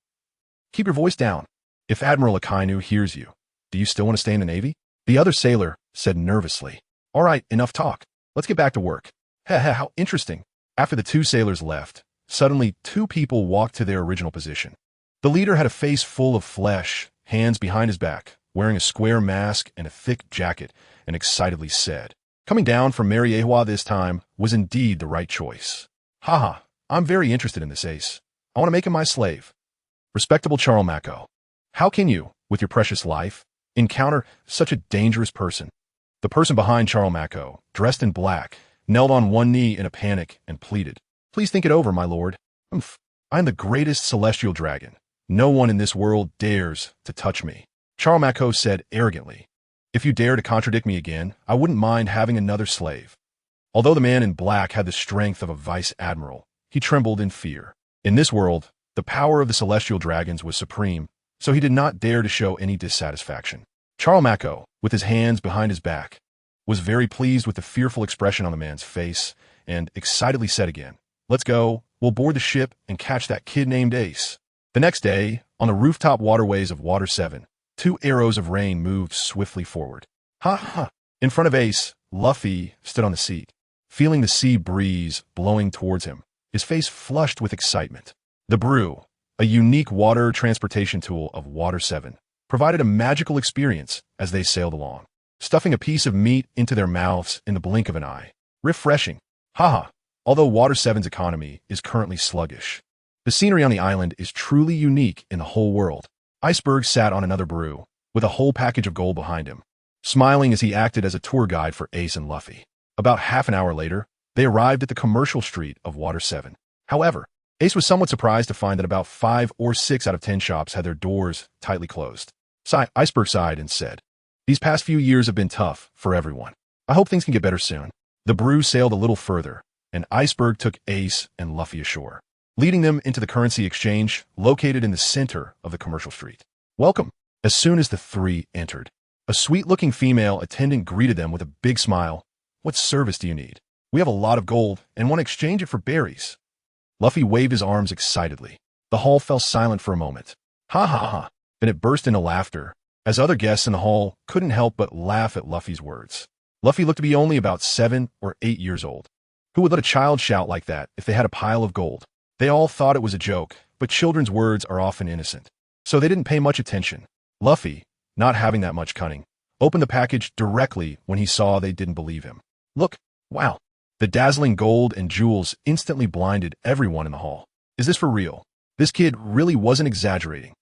S1: Keep your voice down. If Admiral Akainu hears you, do you still want to stay in the Navy? The other sailor said nervously. All right, enough talk. Let's get back to work. Heh, how interesting. After the 2 sailors left, suddenly 2 people walked to their original position. The leader had a face full of flesh, hands behind his back, wearing a square mask and a thick jacket, and excitedly said, Coming down from Mariewa this time was indeed the right choice. Haha, I'm very interested in this Ace. I want to make him my slave. Respectable Charles Mako, how can you, with your precious life, encounter such a dangerous person? The person behind Charles Mako, dressed in black, knelt on one knee in a panic and pleaded, Please think it over, my lord. I am the greatest celestial dragon. No one in this world dares to touch me. Charles Mako said arrogantly, If you dare to contradict me again, I wouldn't mind having another slave. Although the man in black had the strength of a vice admiral, he trembled in fear. In this world, the power of the celestial dragons was supreme, so he did not dare to show any dissatisfaction. Charles Mako, with his hands behind his back, was very pleased with the fearful expression on the man's face and excitedly said again, Let's go, we'll board the ship and catch that kid named Ace. The next day, on the rooftop waterways of Water 7, 2 arrows of rain moved swiftly forward. Ha ha! In front of Ace, Luffy stood on the seat, feeling the sea breeze blowing towards him, his face flushed with excitement. The brew, a unique water transportation tool of Water 7, provided a magical experience as they sailed along, stuffing a piece of meat into their mouths in the blink of an eye. Refreshing. Haha. Although Water 7's economy is currently sluggish, the scenery on the island is truly unique in the whole world. Iceberg sat on another brew, with a whole package of gold behind him, smiling as he acted as a tour guide for Ace and Luffy. About half an hour later, they arrived at the commercial street of Water 7. However, Ace was somewhat surprised to find that about 5 or 6 out of 10 shops had their doors tightly closed. Iceberg sighed and said, These past few years have been tough for everyone. I hope things can get better soon. The brew sailed a little further, and Iceberg took Ace and Luffy ashore, leading them into the currency exchange located in the center of the commercial street. Welcome. As soon as the 3 entered, a sweet-looking female attendant greeted them with a big smile. What service do you need? We have a lot of gold and want to exchange it for berries. Luffy waved his arms excitedly. The hall fell silent for a moment. Ha ha ha. Then it burst into laughter, as other guests in the hall couldn't help but laugh at Luffy's words. Luffy looked to be only about 7 or 8 years old. Who would let a child shout like that if they had a pile of gold? They all thought it was a joke, but children's words are often innocent. So they didn't pay much attention. Luffy, not having that much cunning, opened the package directly when he saw they didn't believe him. Look, wow. The dazzling gold and jewels instantly blinded everyone in the hall. Is this for real? This kid really wasn't exaggerating.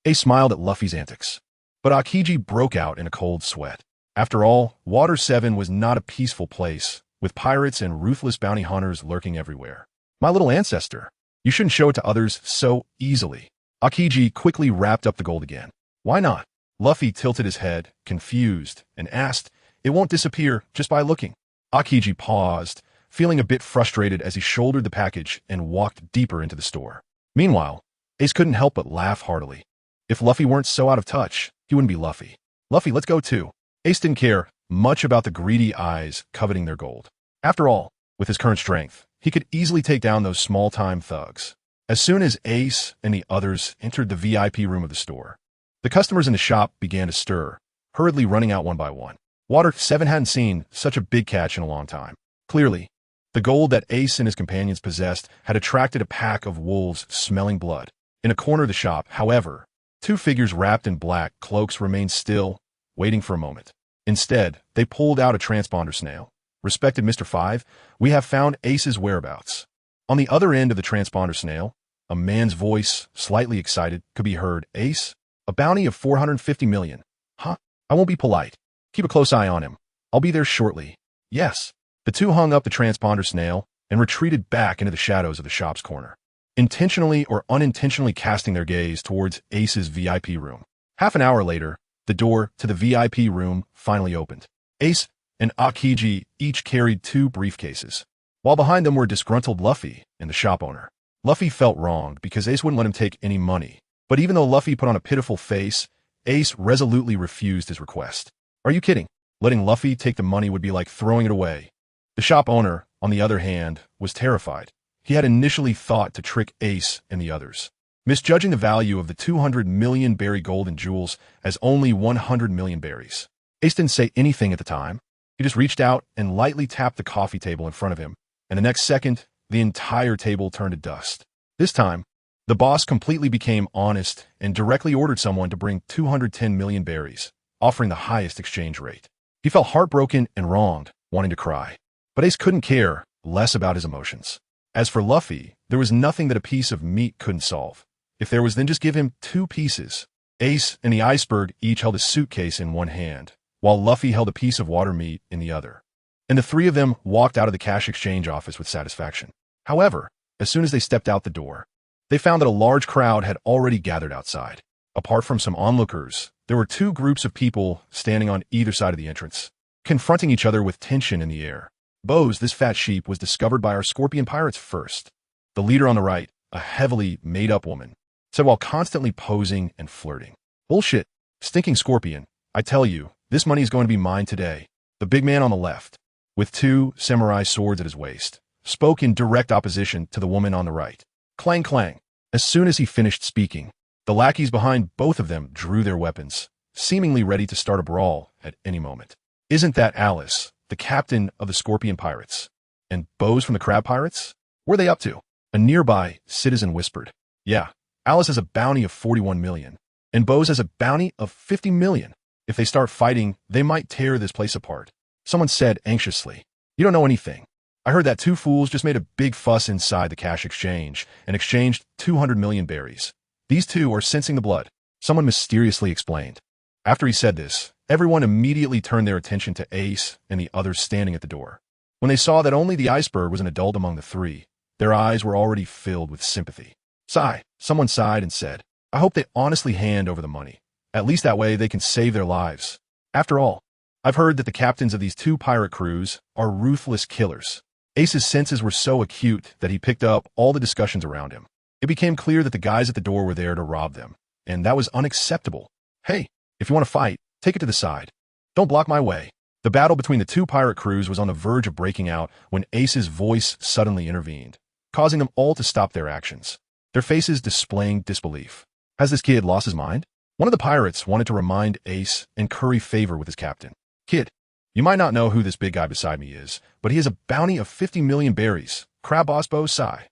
S1: Ace smiled at Luffy's antics. But Aokiji broke out in a cold sweat. After all, Water 7 was not a peaceful place, with pirates and ruthless bounty hunters lurking everywhere. My little ancestor. You shouldn't show it to others so easily. Aokiji quickly wrapped up the gold again. Why not? Luffy tilted his head, confused, and asked, It won't disappear just by looking. Aokiji paused, feeling a bit frustrated as he shouldered the package and walked deeper into the store. Meanwhile, Ace couldn't help but laugh heartily. If Luffy weren't so out of touch, he wouldn't be Luffy. Luffy, let's go too. Ace didn't care much about the greedy eyes coveting their gold. After all, with his current strength, he could easily take down those small-time thugs. As soon as Ace and the others entered the VIP room of the store, the customers in the shop began to stir, hurriedly running out one by one. Water 7 hadn't seen such a big catch in a long time. Clearly, the gold that Ace and his companions possessed had attracted a pack of wolves smelling blood. In a corner of the shop, however, 2 figures wrapped in black cloaks remained still, waiting for a moment. Instead, they pulled out a transponder snail. Respected Mr. 5, we have found Ace's whereabouts. On the other end of the transponder snail, a man's voice, slightly excited, could be heard. Ace? A bounty of 450 million. Huh? I won't be polite. Keep a close eye on him. I'll be there shortly. Yes. The 2 hung up the transponder snail and retreated back into the shadows of the shop's corner, intentionally or unintentionally casting their gaze towards Ace's VIP room. Half an hour later, the door to the VIP room finally opened. Ace and Aokiji each carried 2 briefcases, while behind them were disgruntled Luffy and the shop owner. Luffy felt wronged because Ace wouldn't let him take any money, but even though Luffy put on a pitiful face, Ace resolutely refused his request. Are you kidding? Letting Luffy take the money would be like throwing it away. The shop owner, on the other hand, was terrified. He had initially thought to trick Ace and the others, misjudging the value of the 200 million berry gold and jewels as only 100 million berries. Ace didn't say anything at the time. He just reached out and lightly tapped the coffee table in front of him, and the next second, the entire table turned to dust. This time, the boss completely became honest and directly ordered someone to bring 210 million berries, offering the highest exchange rate. He felt heartbroken and wronged, wanting to cry. But Ace couldn't care less about his emotions. As for Luffy, there was nothing that a piece of meat couldn't solve. If there was, then just give him 2 pieces. Ace and the iceberg each held a suitcase in one hand, while Luffy held a piece of water meat in the other. And the 3 of them walked out of the cash exchange office with satisfaction. However, as soon as they stepped out the door, they found that a large crowd had already gathered outside. Apart from some onlookers, there were 2 groups of people standing on either side of the entrance, confronting each other with tension in the air. Bose, this fat sheep, was discovered by our scorpion pirates first. The leader on the right, a heavily made-up woman, said while constantly posing and flirting. Bullshit. Stinking scorpion. I tell you, this money is going to be mine today. The big man on the left, with 2 samurai swords at his waist, spoke in direct opposition to the woman on the right. Clang clang. As soon as he finished speaking, the lackeys behind both of them drew their weapons, seemingly ready to start a brawl at any moment. Isn't that Alice, the captain of the Scorpion Pirates? And Bose from the Crab Pirates? What are they up to? A nearby citizen whispered. Yeah, Alice has a bounty of 41 million, and Bose has a bounty of 50 million. If they start fighting, they might tear this place apart. Someone said anxiously. You don't know anything. I heard that 2 fools just made a big fuss inside the cash exchange and exchanged 200 million berries. These 2 are sensing the blood, someone mysteriously explained. After he said this, everyone immediately turned their attention to Ace and the others standing at the door. When they saw that only the iceberg was an adult among the 3, their eyes were already filled with sympathy. Sigh, someone sighed and said, I hope they honestly hand over the money. At least that way they can save their lives. After all, I've heard that the captains of these 2 pirate crews are ruthless killers. Ace's senses were so acute that he picked up all the discussions around him. It became clear that the guys at the door were there to rob them, and that was unacceptable. Hey, if you want to fight, take it to the side. Don't block my way. The battle between the 2 pirate crews was on the verge of breaking out when Ace's voice suddenly intervened, causing them all to stop their actions, their faces displaying disbelief. Has this kid lost his mind? One of the pirates wanted to remind Ace and curry favor with his captain. Kid, you might not know who this big guy beside me is, but he has a bounty of 50 million berries. Crab boss Bosai.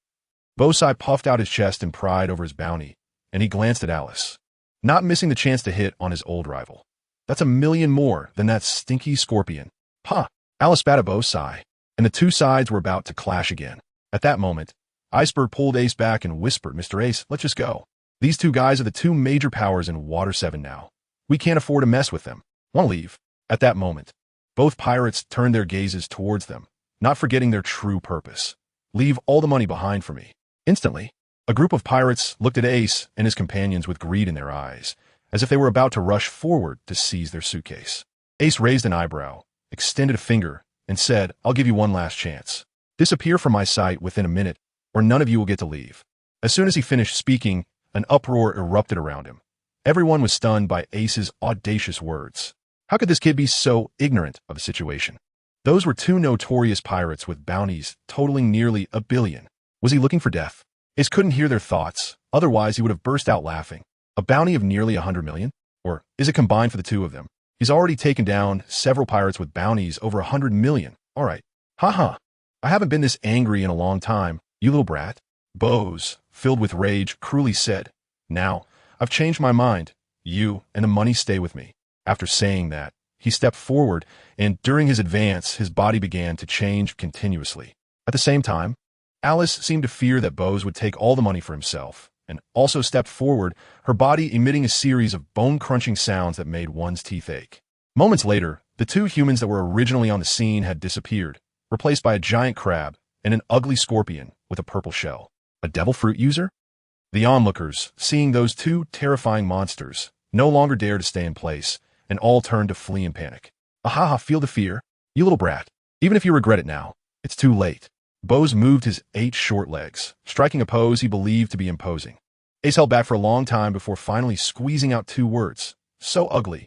S1: Bosai puffed out his chest in pride over his bounty, and he glanced at Alice, not missing the chance to hit on his old rival. That's 1 million more than that stinky scorpion. Huh. Alice spat at Bosai, and the two sides were about to clash again. At that moment, Iceberg pulled Ace back and whispered, Mr. Ace, let's just go. These two guys are the two major powers in Water 7 now. We can't afford to mess with them. Want to leave? At that moment, both pirates turned their gazes towards them, not forgetting their true purpose. Leave all the money behind for me. Instantly, a group of pirates looked at Ace and his companions with greed in their eyes, as if they were about to rush forward to seize their suitcase. Ace raised an eyebrow, extended a finger, and said, I'll give you one last chance. Disappear from my sight within a minute, or none of you will get to leave. As soon as he finished speaking, an uproar erupted around him. Everyone was stunned by Ace's audacious words. How could this kid be so ignorant of the situation? Those were two notorious pirates with bounties totaling nearly 1 billion. Was he looking for death? Ace couldn't hear their thoughts, otherwise he would have burst out laughing. A bounty of nearly 100 million? Or is it combined for the two of them? He's already taken down several pirates with bounties over 100 million. All right. Haha. I haven't been this angry in a long time, you little brat. Bose, filled with rage, cruelly said, Now, I've changed my mind. You and the money stay with me. After saying that, he stepped forward, and during his advance, his body began to change continuously. At the same time, Alice seemed to fear that Bose would take all the money for himself, and also stepped forward, her body emitting a series of bone-crunching sounds that made one's teeth ache. Moments later, the two humans that were originally on the scene had disappeared, replaced by a giant crab and an ugly scorpion with a purple shell. A devil fruit user? The onlookers, seeing those two terrifying monsters, no longer dared to stay in place, and all turned to flee in panic. Ahaha, feel the fear, you little brat. Even if you regret it now, it's too late. Bose moved his 8 short legs, striking a pose he believed to be imposing. Ace held back for a long time before finally squeezing out 2 words. So ugly.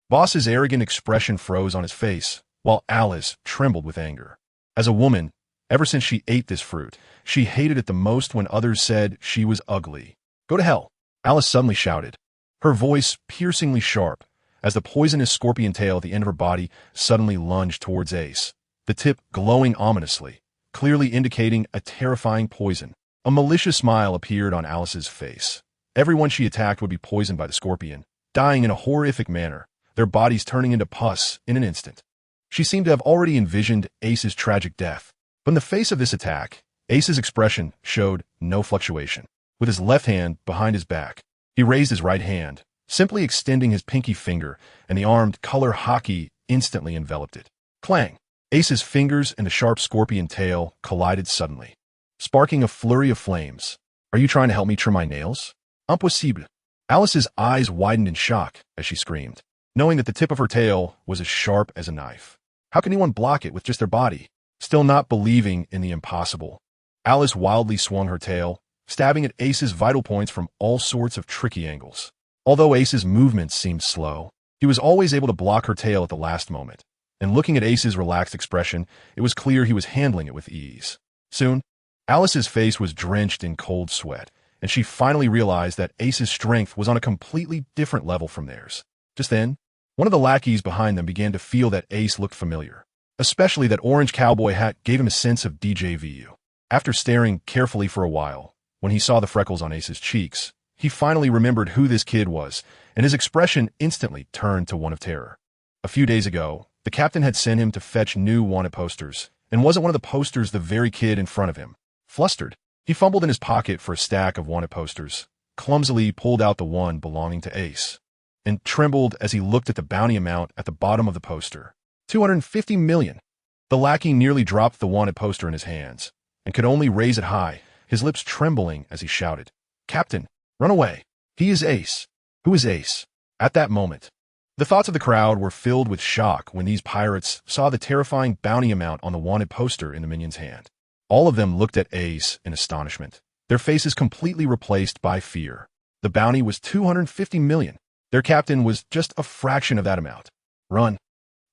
S1: Boss's arrogant expression froze on his face, while Alice trembled with anger. As a woman, ever since she ate this fruit, she hated it the most when others said she was ugly. Go to hell, Alice suddenly shouted, her voice piercingly sharp, as the poisonous scorpion tail at the end of her body suddenly lunged towards Ace, the tip glowing ominously, clearly indicating a terrifying poison. A malicious smile appeared on Alice's face. Everyone she attacked would be poisoned by the scorpion, dying in a horrific manner, their bodies turning into pus in an instant. She seemed to have already envisioned Ace's tragic death. But in the face of this attack, Ace's expression showed no fluctuation. With his left hand behind his back, he raised his right hand, simply extending his pinky finger, and the armed color hockey instantly enveloped it. Clang! Ace's fingers and the sharp scorpion tail collided suddenly, sparking a flurry of flames. Are you trying to help me trim my nails? Impossible. Alice's eyes widened in shock as she screamed, knowing that the tip of her tail was as sharp as a knife. How can anyone block it with just their body? Still not believing in the impossible, Alice wildly swung her tail, stabbing at Ace's vital points from all sorts of tricky angles. Although Ace's movements seemed slow, he was always able to block her tail at the last moment, and looking at Ace's relaxed expression, it was clear he was handling it with ease. Soon, Alice's face was drenched in cold sweat, and she finally realized that Ace's strength was on a completely different level from theirs. Just then, one of the lackeys behind them began to feel that Ace looked familiar. Especially that orange cowboy hat gave him a sense of déjà vu. After staring carefully for a while, when he saw the freckles on Ace's cheeks, he finally remembered who this kid was, and his expression instantly turned to one of terror. A few days ago, the captain had sent him to fetch new wanted posters, and wasn't one of the posters the very kid in front of him. Flustered, he fumbled in his pocket for a stack of wanted posters, clumsily pulled out the one belonging to Ace, and trembled as he looked at the bounty amount at the bottom of the poster. 250 million. The lackey nearly dropped the wanted poster in his hands, and could only raise it high, his lips trembling as he shouted, Captain, run away. He is Ace. Who is Ace? At that moment, the thoughts of the crowd were filled with shock when these pirates saw the terrifying bounty amount on the wanted poster in the minion's hand. All of them looked at Ace in astonishment, their faces completely replaced by fear. The bounty was 250 million. Their captain was just a fraction of that amount. Run.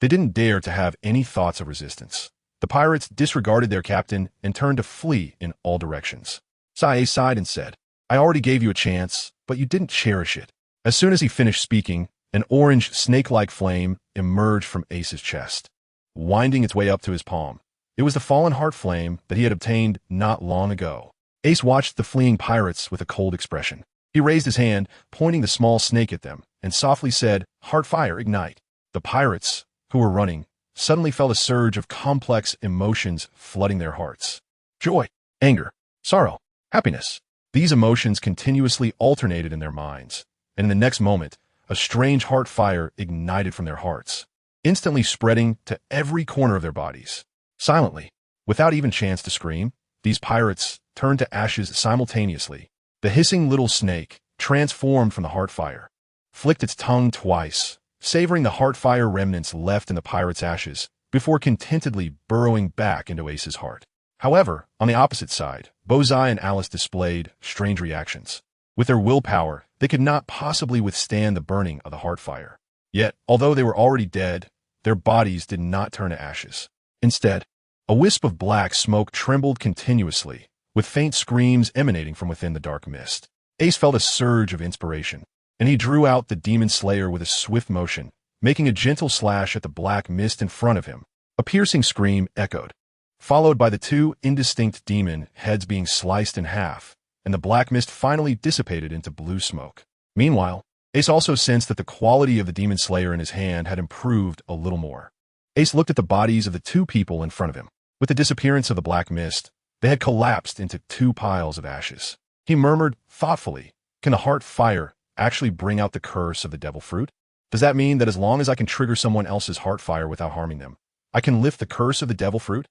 S1: They didn't dare to have any thoughts of resistance. The pirates disregarded their captain and turned to flee in all directions. Ace sighed and said, I already gave you a chance, but you didn't cherish it. As soon as he finished speaking, an orange snake-like flame emerged from Ace's chest, winding its way up to his palm. It was the fallen heart flame that he had obtained not long ago. Ace watched the fleeing pirates with a cold expression. He raised his hand, pointing the small snake at them, and softly said, "Heartfire, ignite." The pirates, who were running, suddenly felt a surge of complex emotions flooding their hearts. Joy, anger, sorrow, happiness. These emotions continuously alternated in their minds, and in the next moment, a strange heart fire ignited from their hearts, instantly spreading to every corner of their bodies. Silently, without even chance to scream, these pirates turned to ashes simultaneously. The hissing little snake, transformed from the heart fire, flicked its tongue twice, savoring the heart fire remnants left in the pirate's ashes, before contentedly burrowing back into Ace's heart. However, on the opposite side, Bozai and Alice displayed strange reactions. With their willpower, they could not possibly withstand the burning of the heart fire. Yet, although they were already dead, their bodies did not turn to ashes. Instead, a wisp of black smoke trembled continuously, with faint screams emanating from within the dark mist. Ace felt a surge of inspiration, and he drew out the demon slayer with a swift motion, making a gentle slash at the black mist in front of him. A piercing scream echoed, followed by the two indistinct demon heads being sliced in half, and the black mist finally dissipated into blue smoke. Meanwhile, Ace also sensed that the quality of the demon slayer in his hand had improved a little more. Ace looked at the bodies of the two people in front of him. With the disappearance of the black mist, they had collapsed into two piles of ashes. He murmured thoughtfully, "Can the heart fire actually bring out the curse of the devil fruit? Does that mean that as long as I can trigger someone else's heart fire without harming them, I can lift the curse of the devil fruit?"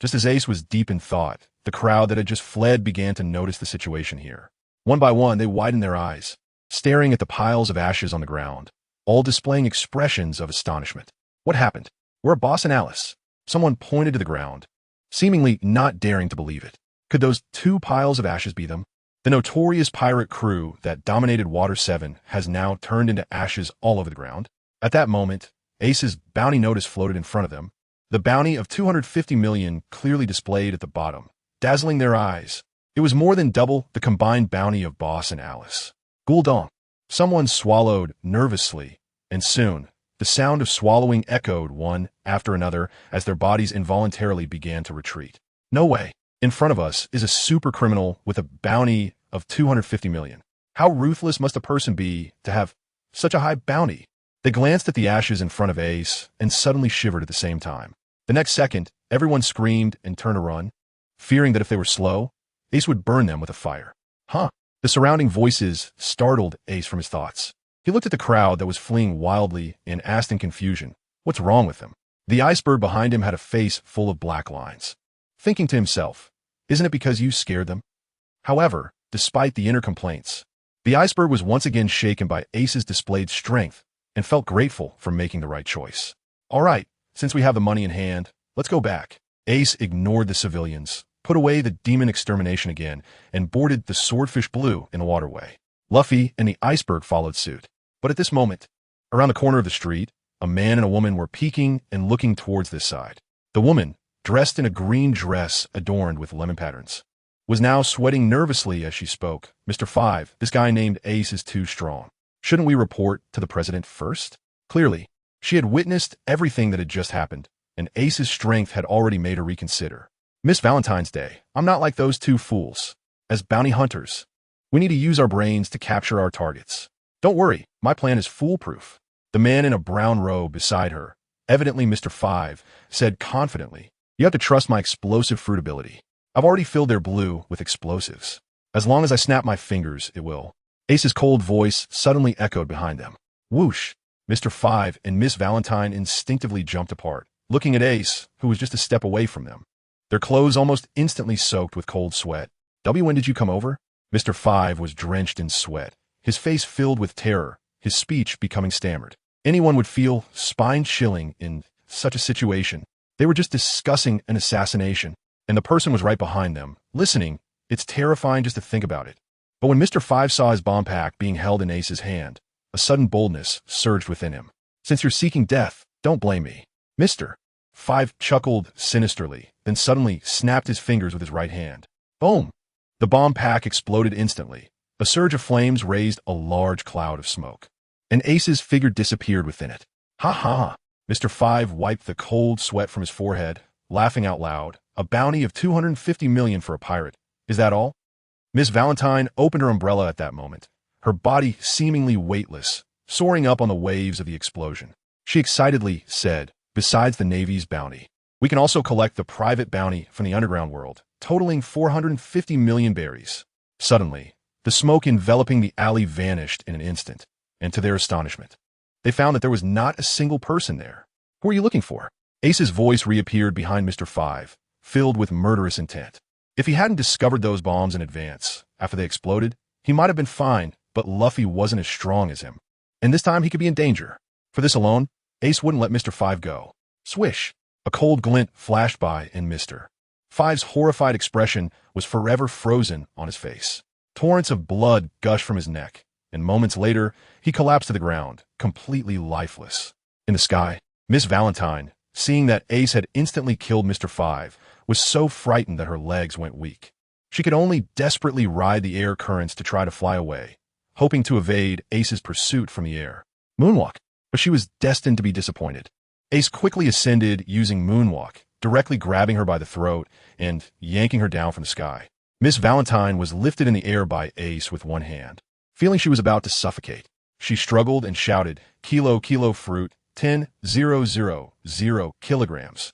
S1: Just as Ace was deep in thought, the crowd that had just fled began to notice the situation here. One by one, they widened their eyes, staring at the piles of ashes on the ground, all displaying expressions of astonishment. What happened? Where are Boss and Alice? Someone pointed to the ground, seemingly not daring to believe it. Could those two piles of ashes be them? The notorious pirate crew that dominated Water 7 has now turned into ashes all over the ground. At that moment, Ace's bounty notice floated in front of them, the bounty of 250 million clearly displayed at the bottom, dazzling their eyes. It was more than double the combined bounty of Boss and Alice. Gouldong. Someone swallowed nervously, and soon, the sound of swallowing echoed one after another as their bodies involuntarily began to retreat. No way. In front of us is a super criminal with a bounty of 250 million. How ruthless must a person be to have such a high bounty? They glanced at the ashes in front of Ace and suddenly shivered at the same time. The next second, everyone screamed and turned to run, fearing that if they were slow, Ace would burn them with a fire. Huh? The surrounding voices startled Ace from his thoughts. He looked at the crowd that was fleeing wildly and asked in confusion, "What's wrong with them?" The iceberg behind him had a face full of black lines, thinking to himself, "Isn't it because you scared them?" However, despite the inner complaints, the iceberg was once again shaken by Ace's displayed strength and felt grateful for making the right choice. "All right, since we have the money in hand, let's go back." Ace ignored the civilians, put away the demon extermination again, and boarded the Swordfish Blue in the waterway. Luffy and the iceberg followed suit. But at this moment, around the corner of the street, a man and a woman were peeking and looking towards this side. The woman, dressed in a green dress adorned with lemon patterns, was now sweating nervously as she spoke. "Mr. Five, this guy named Ace is too strong. Shouldn't we report to the president first?" Clearly, she had witnessed everything that had just happened, and Ace's strength had already made her reconsider. "Miss Valentine's Day, I'm not like those two fools. As bounty hunters, we need to use our brains to capture our targets. Don't worry, my plan is foolproof." The man in a brown robe beside her, evidently Mr. Five, said confidently, "You have to trust my explosive fruit ability. I've already filled their blue with explosives. As long as I snap my fingers, it will." Ace's cold voice suddenly echoed behind them. Whoosh! Mr. Five and Miss Valentine instinctively jumped apart, looking at Ace, who was just a step away from them. Their clothes almost instantly soaked with cold sweat. "When did you come over?" Mr. Five was drenched in sweat, his face filled with terror, his speech becoming stammered. Anyone would feel spine-chilling in such a situation. They were just discussing an assassination, and the person was right behind them, listening. It's terrifying just to think about it. But when Mr. Five saw his bomb pack being held in Ace's hand, a sudden boldness surged within him. "Since you're seeking death, don't blame me." Mr. Five chuckled sinisterly, then suddenly snapped his fingers with his right hand. Boom! The bomb pack exploded instantly, A surge of flames raised a large cloud of smoke, and Ace's figure disappeared within it. Ha ha! Mr. Five wiped the cold sweat from his forehead, laughing out loud. A bounty of 250 million for a pirate. Is that all? Miss Valentine opened her umbrella at that moment, her body seemingly weightless, soaring up on the waves of the explosion. She excitedly said, besides the Navy's bounty, we can also collect the private bounty from the underground world, totaling 450 million berries. Suddenly, the smoke enveloping the alley vanished in an instant, and to their astonishment, they found that there was not a single person there. Who are you looking for? Ace's voice reappeared behind Mr. Five, filled with murderous intent. If he hadn't discovered those bombs in advance, after they exploded, he might have been fine, but Luffy wasn't as strong as him. And this time he could be in danger. For this alone, Ace wouldn't let Mr. Five go. Swish! A cold glint flashed by, and Mr. Five's horrified expression was forever frozen on his face. Torrents of blood gushed from his neck, and moments later, he collapsed to the ground, completely lifeless. In the sky, Miss Valentine, seeing that Ace had instantly killed Mr. Five, was so frightened that her legs went weak. She could only desperately ride the air currents to try to fly away, hoping to evade Ace's pursuit from the air. Moonwalk, but she was destined to be disappointed. Ace quickly ascended using Moonwalk, directly grabbing her by the throat and yanking her down from the sky. Miss Valentine was lifted in the air by Ace with one hand. Feeling she was about to suffocate, she struggled and shouted, "Kilo, kilo fruit, 10,000 kilograms."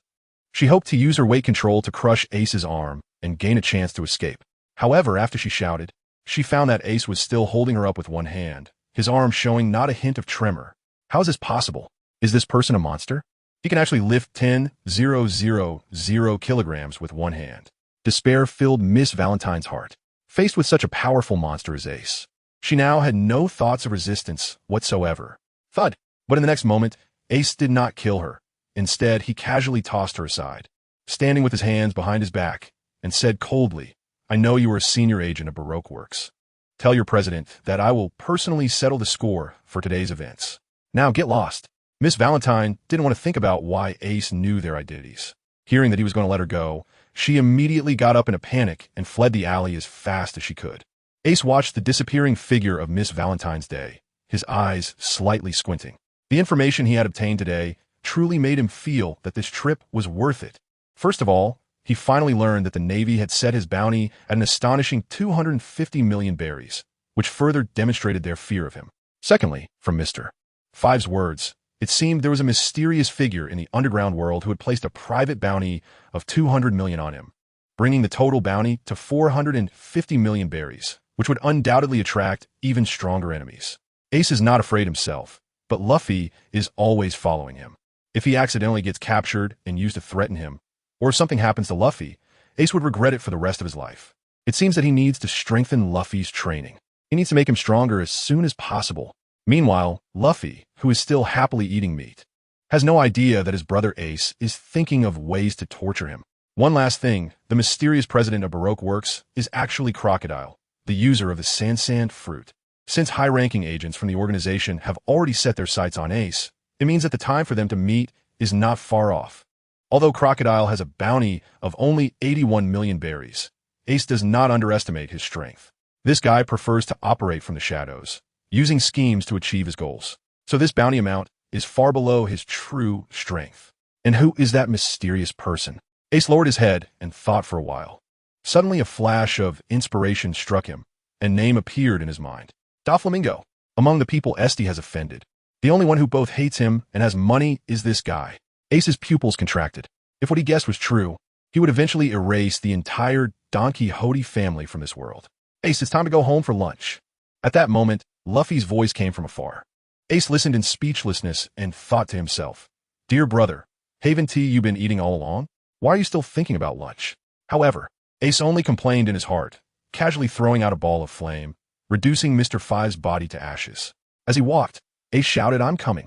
S1: She hoped to use her weight control to crush Ace's arm and gain a chance to escape. However, after she shouted, she found that Ace was still holding her up with one hand, his arm showing not a hint of tremor. How is this possible? Is this person a monster? He can actually lift 10,000 kilograms with one hand. Despair filled Miss Valentine's heart. Faced with such a powerful monster as Ace, she now had no thoughts of resistance whatsoever. Thud! But in the next moment, Ace did not kill her. Instead, he casually tossed her aside, standing with his hands behind his back, and said coldly, "I know you are a senior agent of Baroque Works. Tell your president that I will personally settle the score for today's events. Now get lost." Miss Valentine didn't want to think about why Ace knew their identities. Hearing that he was going to let her go, she immediately got up in a panic and fled the alley as fast as she could. Ace watched the disappearing figure of Miss Valentine's Day, his eyes slightly squinting. The information he had obtained today truly made him feel that this trip was worth it. First of all, he finally learned that the Navy had set his bounty at an astonishing 250 million berries, which further demonstrated their fear of him. Secondly, from Mr. Five's words, it seemed there was a mysterious figure in the underground world who had placed a private bounty of 200 million on him, bringing the total bounty to 450 million berries, which would undoubtedly attract even stronger enemies. Ace is not afraid himself, but Luffy is always following him. If he accidentally gets captured and used to threaten him, or if something happens to Luffy, Ace would regret it for the rest of his life. It seems that he needs to strengthen Luffy's training. He needs to make him stronger as soon as possible. Meanwhile, Luffy, who is still happily eating meat, has no idea that his brother Ace is thinking of ways to torture him. One last thing, the mysterious president of Baroque Works is actually Crocodile, the user of the Sand fruit. Since high-ranking agents from the organization have already set their sights on Ace, it means that the time for them to meet is not far off. Although Crocodile has a bounty of only 81 million berries, Ace does not underestimate his strength. This guy prefers to operate from the shadows, using schemes to achieve his goals. So this bounty amount is far below his true strength. And who is that mysterious person? Ace lowered his head and thought for a while. Suddenly a flash of inspiration struck him, and a name appeared in his mind. Doflamingo. Among the people Esty has offended, the only one who both hates him and has money is this guy. Ace's pupils contracted. If what he guessed was true, he would eventually erase the entire Don Quixote family from this world. Ace, it's time to go home for lunch. At that moment, Luffy's voice came from afar. Ace listened in speechlessness and thought to himself, "Dear brother, Haven tea you've been eating all along? Why are you still thinking about lunch?" However, Ace only complained in his heart, casually throwing out a ball of flame, reducing Mr. Five's body to ashes. As he walked, Ace shouted, "I'm coming."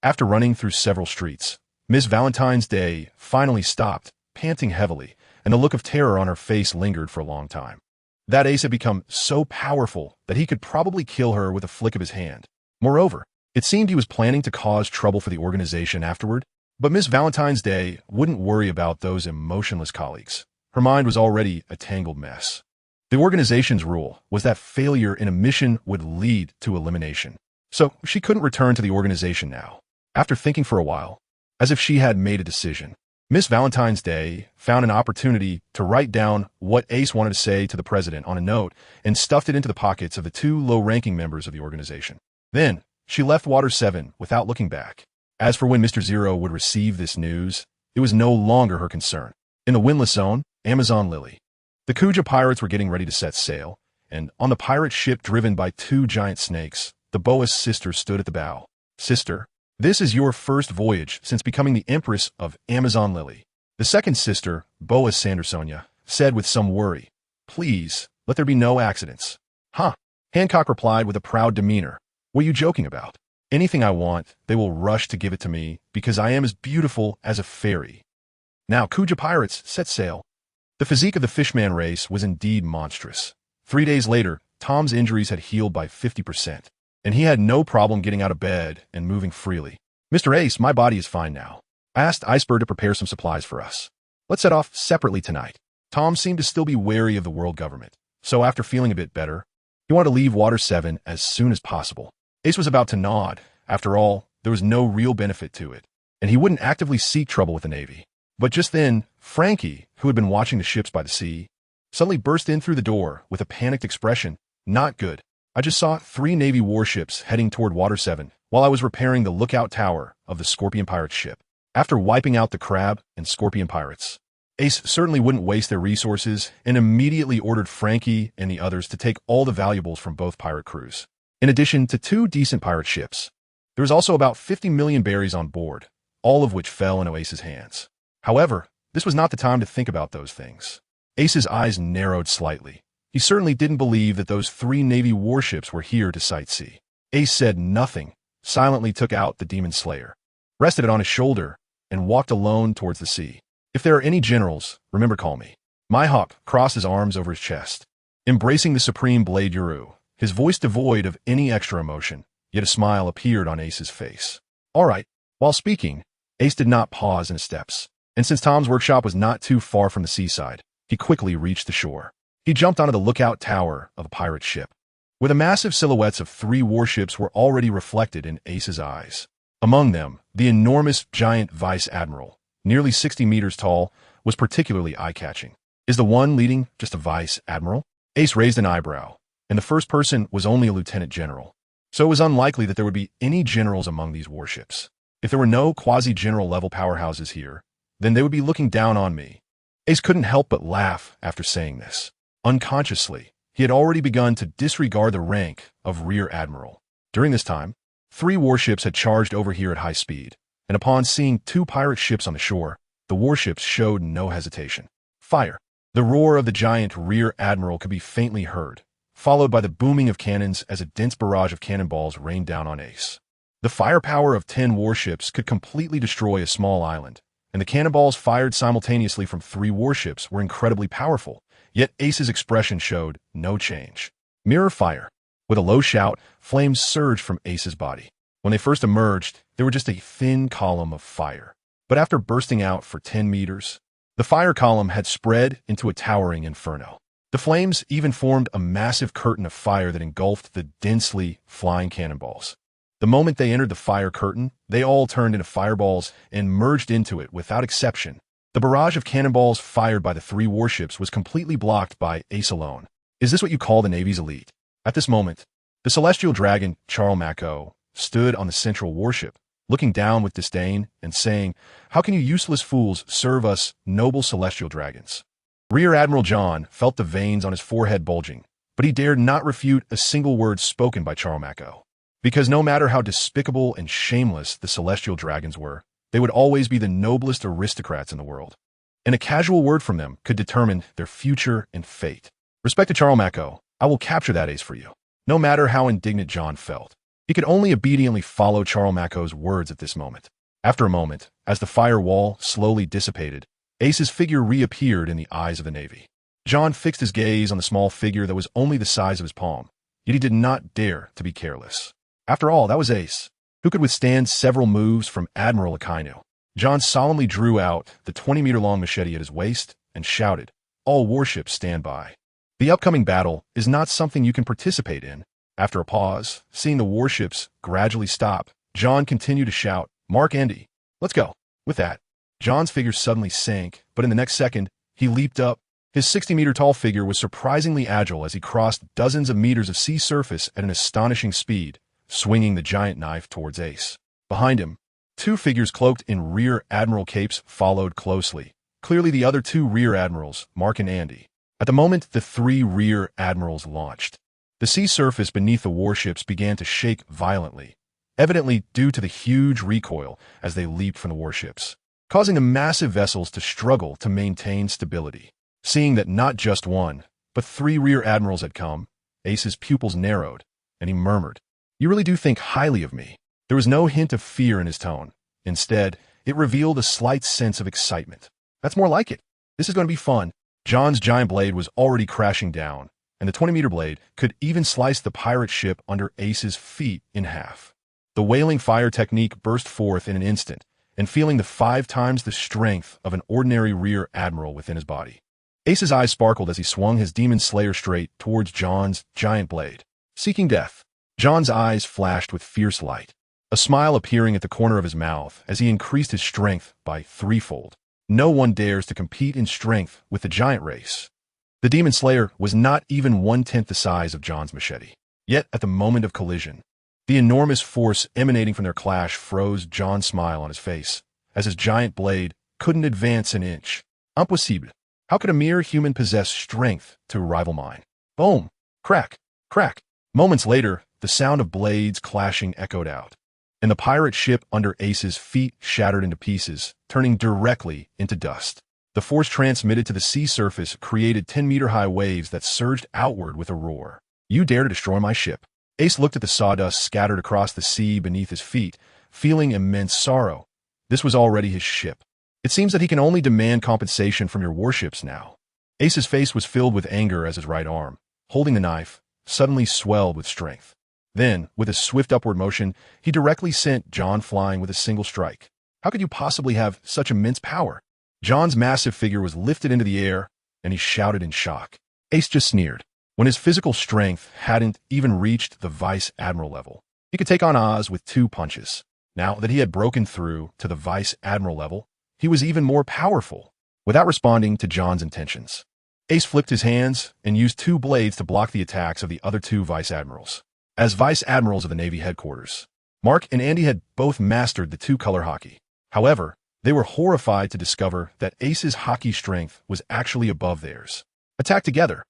S1: After running through several streets, Miss Valentine's Day finally stopped, panting heavily, and the look of terror on her face lingered for a long time. That Ace had become so powerful that he could probably kill her with a flick of his hand. Moreover, it seemed he was planning to cause trouble for the organization afterward, but Miss Valentine's Day wouldn't worry about those emotionless colleagues. Her mind was already a tangled mess. The organization's rule was that failure in a mission would lead to elimination. So she couldn't return to the organization now. After thinking for a while, as if she had made a decision, Miss Valentine's Day found an opportunity to write down what Ace wanted to say to the president on a note and stuffed it into the pockets of the two low-ranking members of the organization. Then, she left Water 7 without looking back. As for when Mr. Zero would receive this news, it was no longer her concern. In the windless zone, Amazon Lily. The Kuja pirates were getting ready to set sail, and on the pirate ship driven by two giant snakes, the Boas sister stood at the bow. Sister, this is your first voyage since becoming the Empress of Amazon Lily. The second sister, Boas Sandersonia, said with some worry, Please, let there be no accidents. Huh? Hancock replied with a proud demeanor. What are you joking about? Anything I want, they will rush to give it to me because I am as beautiful as a fairy. Now Kuja pirates set sail. The physique of the fishman race was indeed monstrous. 3 days later, Tom's injuries had healed by 50%. And he had no problem getting out of bed and moving freely. Mr. Ace, my body is fine now. I asked Iceberg to prepare some supplies for us. Let's set off separately tonight. Tom seemed to still be wary of the world government, so after feeling a bit better, he wanted to leave Water 7 as soon as possible. Ace was about to nod. After all, there was no real benefit to it, and he wouldn't actively seek trouble with the Navy. But just then, Frankie, who had been watching the ships by the sea, suddenly burst in through the door with a panicked expression. Not good. I just saw 3 Navy warships heading toward Water 7 while I was repairing the lookout tower of the Scorpion pirate ship. After wiping out the Crab and Scorpion pirates, Ace certainly wouldn't waste their resources and immediately ordered Frankie and the others to take all the valuables from both pirate crews. In addition to 2 decent pirate ships, there was also about 50 million berries on board, all of which fell into Ace's hands. However, this was not the time to think about those things. Ace's eyes narrowed slightly. He certainly didn't believe that those 3 Navy warships were here to sightsee. Ace said nothing, silently took out the Demon Slayer, rested it on his shoulder, and walked alone towards the sea. If there are any generals, remember call me. Mihawk crossed his arms over his chest, embracing the supreme blade Yuru, his voice devoid of any extra emotion, yet a smile appeared on Ace's face. All right. While speaking, Ace did not pause in his steps, and since Tom's workshop was not too far from the seaside, he quickly reached the shore. He jumped onto the lookout tower of a pirate ship, where the massive silhouettes of 3 warships were already reflected in Ace's eyes. Among them, the enormous giant Vice Admiral, nearly 60 meters tall, was particularly eye-catching. Is the one leading just a Vice Admiral? Ace raised an eyebrow, and the first person was only a lieutenant general, so it was unlikely that there would be any generals among these warships. If there were no quasi-general level powerhouses here, then they would be looking down on me. Ace couldn't help but laugh after saying this. Unconsciously, he had already begun to disregard the rank of Rear Admiral. During this time, 3 warships had charged over here at high speed, and upon seeing 2 pirate ships on the shore, the warships showed no hesitation. Fire! The roar of the giant Rear Admiral could be faintly heard, followed by the booming of cannons as a dense barrage of cannonballs rained down on Ace. The firepower of 10 warships could completely destroy a small island, and the cannonballs fired simultaneously from 3 warships were incredibly powerful. Yet Ace's expression showed no change. Mirror fire. With a low shout, flames surged from Ace's body. When they first emerged, they were just a thin column of fire. But after bursting out for 10 meters, the fire column had spread into a towering inferno. The flames even formed a massive curtain of fire that engulfed the densely flying cannonballs. The moment they entered the fire curtain, they all turned into fireballs and merged into it without exception. The barrage of cannonballs fired by the 3 warships was completely blocked by Ace alone. Is this what you call the Navy's elite? At this moment, the celestial dragon, Charles Mako, stood on the central warship, looking down with disdain and saying, How can you useless fools serve us, noble celestial dragons? Rear Admiral John felt the veins on his forehead bulging, but he dared not refute a single word spoken by Charles Mako. Because no matter how despicable and shameless the celestial dragons were, they would always be the noblest aristocrats in the world, and a casual word from them could determine their future and fate. Respect to Charles Mako, I will capture that Ace for you. No matter how indignant John felt, he could only obediently follow Charles Mako's words at this moment. After a moment, as the fire wall slowly dissipated, Ace's figure reappeared in the eyes of the Navy. John fixed his gaze on the small figure that was only the size of his palm, yet he did not dare to be careless. After all, that was Ace, who could withstand several moves from Admiral Akainu. John solemnly drew out the 20-meter-long machete at his waist and shouted, All warships stand by. The upcoming battle is not something you can participate in. After a pause, seeing the warships gradually stop, John continued to shout, "Mark, Andy, let's go." With that, John's figure suddenly sank, but in the next second, he leaped up. His 60-meter-tall figure was surprisingly agile as he crossed dozens of meters of sea surface at an astonishing speed, swinging the giant knife towards Ace. Behind him, two figures cloaked in rear admiral capes followed closely. Clearly the other two rear admirals, Mark and Andy. At the moment the three rear admirals launched, the sea surface beneath the warships began to shake violently, evidently due to the huge recoil as they leaped from the warships, causing the massive vessels to struggle to maintain stability. Seeing that not just one, but three rear admirals had come, Ace's pupils narrowed, and he murmured, "You really do think highly of me." There was no hint of fear in his tone. Instead, it revealed a slight sense of excitement. "That's more like it. This is going to be fun." John's giant blade was already crashing down, and the 20-meter blade could even slice the pirate ship under Ace's feet in half. The wailing fire technique burst forth in an instant, and feeling the 5 times the strength of an ordinary rear admiral within his body. Ace's eyes sparkled as he swung his demon slayer straight towards John's giant blade. Seeking death, John's eyes flashed with fierce light, a smile appearing at the corner of his mouth as he increased his strength by threefold. No one dares to compete in strength with the giant race. The demon slayer was not even 1/10 the size of John's machete. Yet at the moment of collision, the enormous force emanating from their clash froze John's smile on his face, as his giant blade couldn't advance an inch. Impossible. How could a mere human possess strength to rival mine? Boom! Crack! Crack! Moments later, the sound of blades clashing echoed out, and the pirate ship under Ace's feet shattered into pieces, turning directly into dust. The force transmitted to the sea surface created 10-meter-high waves that surged outward with a roar. "You dare to destroy my ship?" Ace looked at the sawdust scattered across the sea beneath his feet, feeling immense sorrow. This was already his ship. It seems that he can only demand compensation from your warships now. Ace's face was filled with anger as his right arm, holding the knife, suddenly swelled with strength. Then, with a swift upward motion, he directly sent John flying with a single strike. How could you possibly have such immense power? John's massive figure was lifted into the air, and he shouted in shock. Ace just sneered. When his physical strength hadn't even reached the vice admiral level, he could take on Oz with 2 punches. Now that he had broken through to the vice admiral level, he was even more powerful. Without responding to John's intentions, Ace flipped his hands and used 2 blades to block the attacks of the other 2 vice admirals. As vice admirals of the Navy headquarters, Mark and Andy had both mastered the 2-color hockey. However, they were horrified to discover that Ace's hockey strength was actually above theirs. Attack together!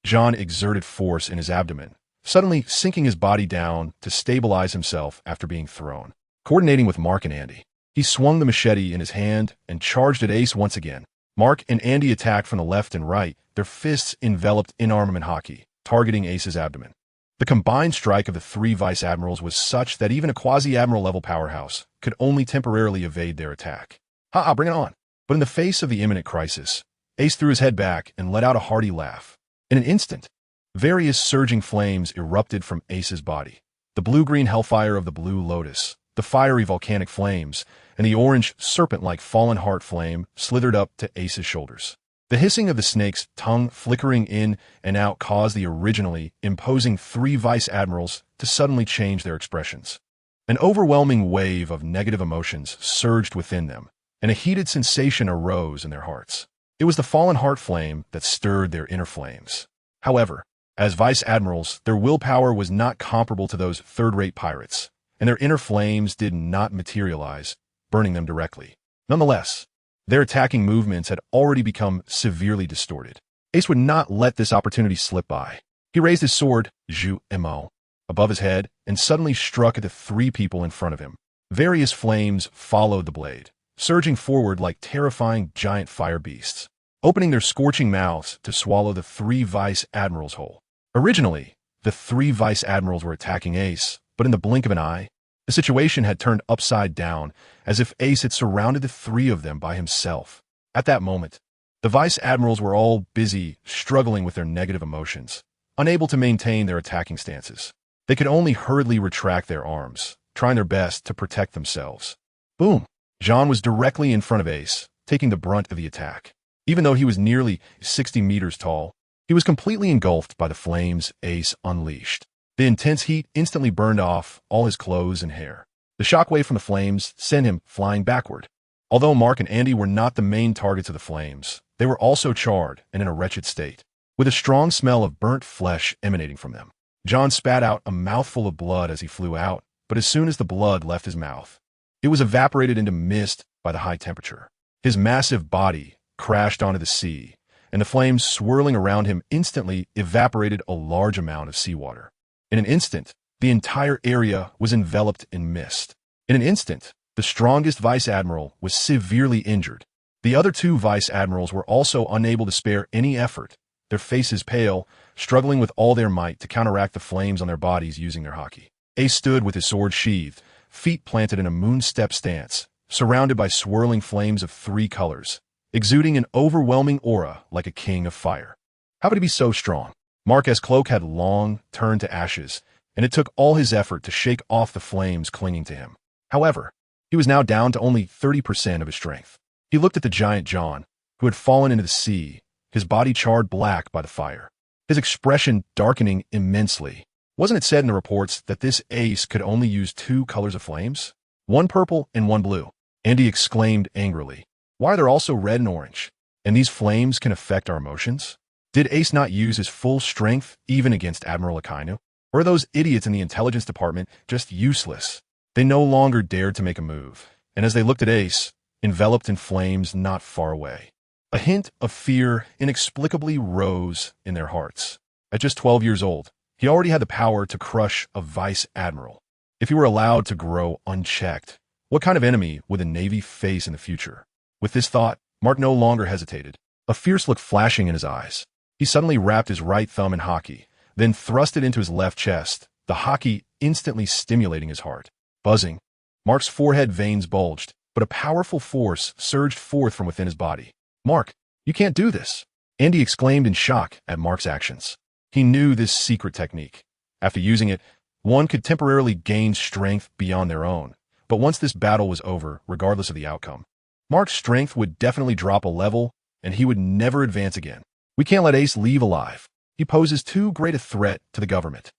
S1: John exerted force in his abdomen, suddenly sinking his body down to stabilize himself after being thrown. Coordinating with Mark and Andy, he swung the machete in his hand and charged at Ace once again. Mark and Andy attacked from the left and right, their fists enveloped in armament hockey, targeting Ace's abdomen. The combined strike of the 3 vice admirals was such that even a quasi-admiral level powerhouse could only temporarily evade their attack. Ha-ha, bring it on! But in the face of the imminent crisis, Ace threw his head back and let out a hearty laugh. In an instant, various surging flames erupted from Ace's body. The blue-green hellfire of the Blue Lotus, the fiery volcanic flames, and the orange serpent-like fallen heart flame slithered up to Ace's shoulders. The hissing of the snake's tongue flickering in and out caused the originally imposing 3 vice admirals to suddenly change their expressions. An overwhelming wave of negative emotions surged within them, and a heated sensation arose in their hearts. It was the fallen heart flame that stirred their inner flames. However, as vice admirals, their willpower was not comparable to those third-rate pirates, and their inner flames did not materialize, burning them directly. Nonetheless, their attacking movements had already become severely distorted. Ace would not let this opportunity slip by. He raised his sword, Zhu Mo, above his head and suddenly struck at the 3 people in front of him. Various flames followed the blade, surging forward like terrifying giant fire beasts, opening their scorching mouths to swallow the 3 vice admirals whole. Originally, the 3 vice admirals were attacking Ace, but in the blink of an eye, the situation had turned upside down, as if Ace had surrounded the 3 of them by himself. At that moment, the vice admirals were all busy struggling with their negative emotions, unable to maintain their attacking stances. They could only hurriedly retract their arms, trying their best to protect themselves. Boom! John was directly in front of Ace, taking the brunt of the attack. Even though he was nearly 60 meters tall, He was completely engulfed by the flames Ace unleashed. The intense heat instantly burned off all his clothes and hair. The shockwave from the flames sent him flying backward. Although Mark and Andy were not the main targets of the flames, they were also charred and in a wretched state, with a strong smell of burnt flesh emanating from them. John spat out a mouthful of blood as he flew out, but as soon as the blood left his mouth, it was evaporated into mist by the high temperature. His massive body crashed onto the sea, and the flames swirling around him instantly evaporated a large amount of seawater. In an instant, the entire area was enveloped in mist. In an instant, the strongest vice admiral was severely injured. The other two vice admirals were also unable to spare any effort, their faces pale, struggling with all their might to counteract the flames on their bodies using their haki. Ace stood with his sword sheathed, feet planted in a moon-step stance, surrounded by swirling flames of 3 colors, exuding an overwhelming aura like a king of fire. How could he be so strong? Mark's cloak had long turned to ashes, and it took all his effort to shake off the flames clinging to him. However, he was now down to only 30% of his strength. He looked at the giant John, who had fallen into the sea, his body charred black by the fire, his expression darkening immensely. Wasn't it said in the reports that this Ace could only use 2 colors of flames? One purple and one blue. Andy exclaimed angrily. Why are there also red and orange? And these flames can affect our emotions? Did Ace not use his full strength even against Admiral Akainu? Or are those idiots in the intelligence department just useless? They no longer dared to make a move, and as they looked at Ace, enveloped in flames not far away, a hint of fear inexplicably rose in their hearts. At just 12 years old, he already had the power to crush a vice admiral. If he were allowed to grow unchecked, what kind of enemy would the Navy face in the future? With this thought, Mark no longer hesitated, a fierce look flashing in his eyes. He suddenly wrapped his right thumb in haki, then thrust it into his left chest, the haki instantly stimulating his heart. Buzzing, Mark's forehead veins bulged, but a powerful force surged forth from within his body. Mark, you can't do this, Andy exclaimed in shock at Mark's actions. He knew this secret technique. After using it, one could temporarily gain strength beyond their own, but once this battle was over, regardless of the outcome, Mark's strength would definitely drop a level, and he would never advance again. We can't let Ace leave alive. He poses too great a threat to the government.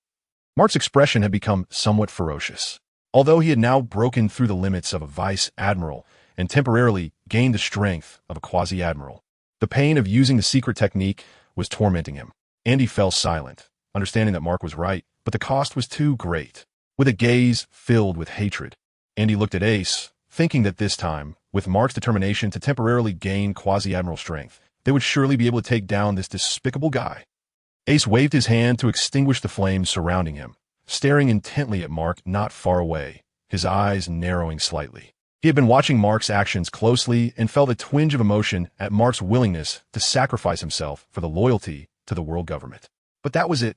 S1: Mark's expression had become somewhat ferocious. Although he had now broken through the limits of a vice admiral and temporarily gained the strength of a quasi-admiral, the pain of using the secret technique was tormenting him. Andy fell silent, understanding that Mark was right, but the cost was too great. With a gaze filled with hatred, Andy looked at Ace, thinking that this time, with Mark's determination to temporarily gain quasi-admiral strength, they would surely be able to take down this despicable guy. Ace waved his hand to extinguish the flames surrounding him, staring intently at Mark not far away, his eyes narrowing slightly. He had been watching Mark's actions closely and felt a twinge of emotion at Mark's willingness to sacrifice himself for the loyalty to the world government. But that was it.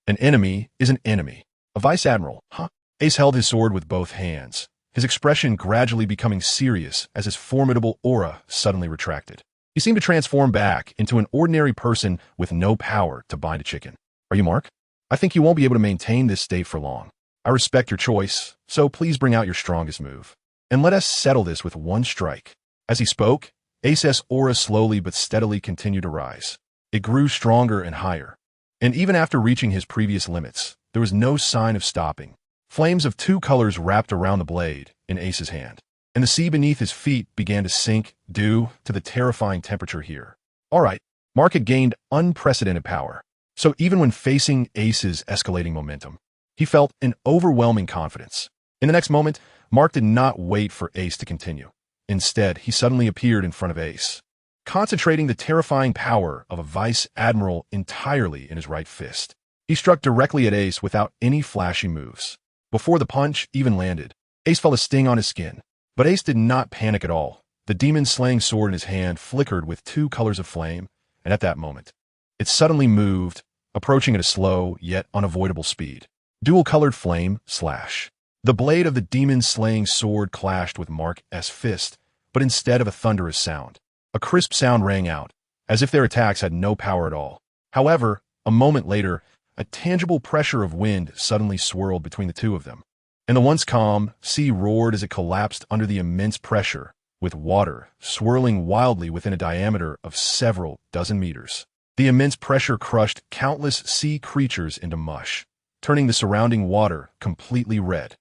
S1: An enemy is an enemy. A vice admiral, huh? Ace held his sword with both hands, his expression gradually becoming serious as his formidable aura suddenly retracted. He seemed to transform back into an ordinary person with no power to bind a chicken. Are you Mark? I think you won't be able to maintain this state for long. I respect your choice, so please bring out your strongest move. And let us settle this with one strike. As he spoke, Ace's aura slowly but steadily continued to rise. It grew stronger and higher. And even after reaching his previous limits, there was no sign of stopping. Flames of 2 colors wrapped around the blade in Ace's hand, and the sea beneath his feet began to sink due to the terrifying temperature here. All right, Mark had gained unprecedented power, so even when facing Ace's escalating momentum, he felt an overwhelming confidence. In the next moment, Mark did not wait for Ace to continue. Instead, he suddenly appeared in front of Ace, concentrating the terrifying power of a vice admiral entirely in his right fist. He struck directly at Ace without any flashy moves. Before the punch even landed, Ace felt a sting on his skin. But Ace did not panic at all. The demon-slaying sword in his hand flickered with 2 colors of flame, and at that moment, it suddenly moved, approaching at a slow yet unavoidable speed. Dual-colored flame slash. The blade of the demon-slaying sword clashed with Mark's fist, but instead of a thunderous sound, a crisp sound rang out, as if their attacks had no power at all. However, a moment later, a tangible pressure of wind suddenly swirled between the two of them, and the once calm sea roared as it collapsed under the immense pressure, with water swirling wildly within a diameter of several dozen meters. The immense pressure crushed countless sea creatures into mush, turning the surrounding water completely red.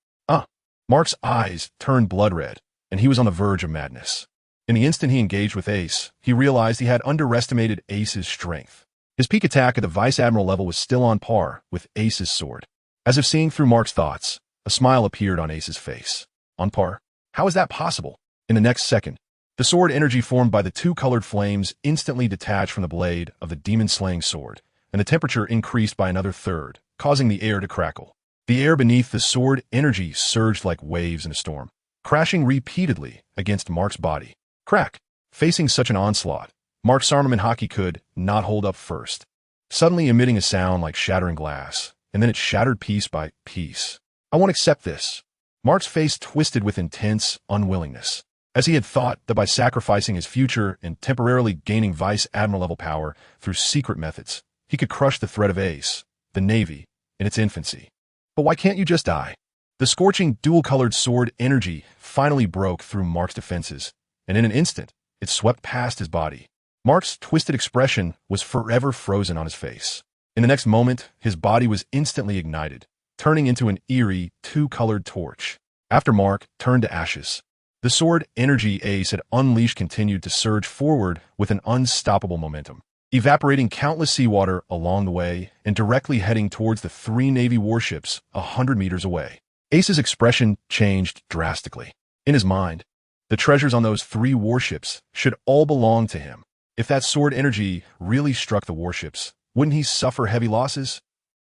S1: Mark's eyes turned blood red, and he was on the verge of madness. In the instant he engaged with Ace, he realized he had underestimated Ace's strength. His peak attack at the Vice Admiral level was still on par with Ace's sword. As if seeing through Mark's thoughts, a smile appeared on Ace's face. On par? How is that possible? In the next second, the sword energy formed by the two colored flames instantly detached from the blade of the demon-slaying sword, and the temperature increased by another third, causing the air to crackle. The air beneath the sword energy surged like waves in a storm, crashing repeatedly against Mark's body. Crack! Facing such an onslaught, Mark's armament hockey could not hold up first, suddenly emitting a sound like shattering glass, and then it shattered piece by piece. I won't accept this. Mark's face twisted with intense unwillingness, as he had thought that by sacrificing his future and temporarily gaining Vice Admiral level power through secret methods, he could crush the threat of Ace, the Navy, in its infancy. But why can't you just die? The scorching dual-colored sword energy finally broke through Mark's defenses, and in an instant, it swept past his body. Mark's twisted expression was forever frozen on his face. In the next moment, his body was instantly ignited, turning into an eerie, two-colored torch. After Mark turned to ashes, the sword energy Ace had unleashed continued to surge forward with an unstoppable momentum, evaporating countless seawater along the way and directly heading towards the three Navy warships 100 meters away. Ace's expression changed drastically. In his mind, the treasures on those three warships should all belong to him. If that sword energy really struck the warships, wouldn't he suffer heavy losses?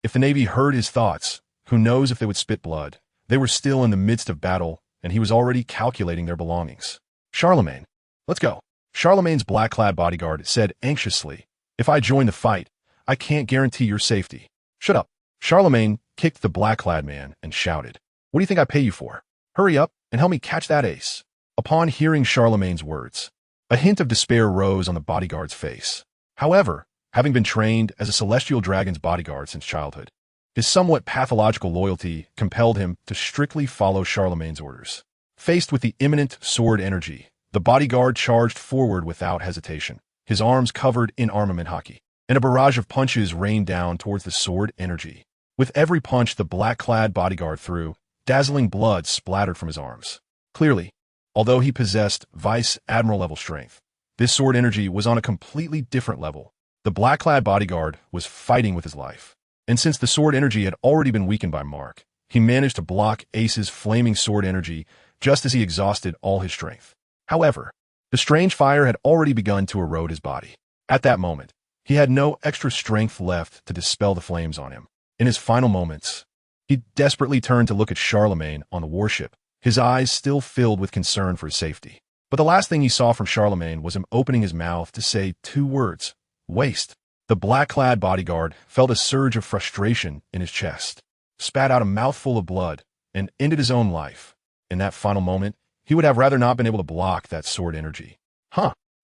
S1: If the Navy heard his thoughts, who knows if they would spit blood? They were still in the midst of battle, and he was already calculating their belongings. Charlemagne, let's go. Charlemagne's black-clad bodyguard said anxiously, if I join the fight, I can't guarantee your safety. Shut up. Charlemagne kicked the black-clad man and shouted, what do you think I pay you for? Hurry up and help me catch that Ace. Upon hearing Charlemagne's words, a hint of despair rose on the bodyguard's face. However, having been trained as a celestial dragon's bodyguard since childhood, his somewhat pathological loyalty compelled him to strictly follow Charlemagne's orders. Faced with the imminent sword energy, the bodyguard charged forward without hesitation, his arms covered in armament hockey, and a barrage of punches rained down towards the sword energy. With every punch the black-clad bodyguard threw, dazzling blood splattered from his arms. Clearly, although he possessed Vice Admiral level strength, this sword energy was on a completely different level. The black-clad bodyguard was fighting with his life, and since the sword energy had already been weakened by Mark, he managed to block Ace's flaming sword energy just as he exhausted all his strength. However, the strange fire had already begun to erode his body. At that moment, he had no extra strength left to dispel the flames on him. In his final moments, he desperately turned to look at Charlemagne on the warship, his eyes still filled with concern for his safety. But the last thing he saw from Charlemagne was him opening his mouth to say two words, waste. The black-clad bodyguard felt a surge of frustration in his chest, spat out a mouthful of blood, and ended his own life. In that final moment, he would have rather not been able to block that sword energy.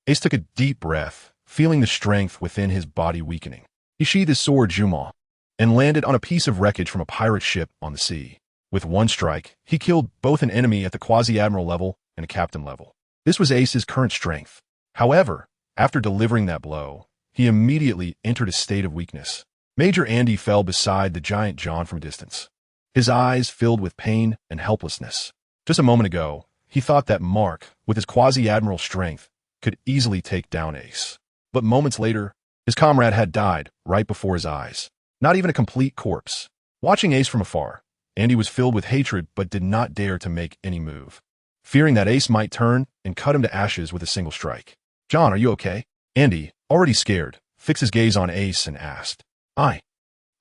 S1: Ace took a deep breath, feeling the strength within his body weakening. He sheathed his sword Jumal and landed on a piece of wreckage from a pirate ship on the sea. With one strike, he killed both an enemy at the quasi-admiral level and a captain level. This was Ace's current strength. However, after delivering that blow, he immediately entered a state of weakness. Major Andy fell beside the giant John from a distance, his eyes filled with pain and helplessness. Just a moment ago, he thought that Mark, with his quasi-admiral strength, could easily take down Ace. But moments later, his comrade had died right before his eyes, not even a complete corpse. Watching Ace from afar, Andy was filled with hatred but did not dare to make any move, fearing that Ace might turn and cut him to ashes with a single strike. John, are you okay? Andy, already scared, fixed his gaze on Ace and asked, I'm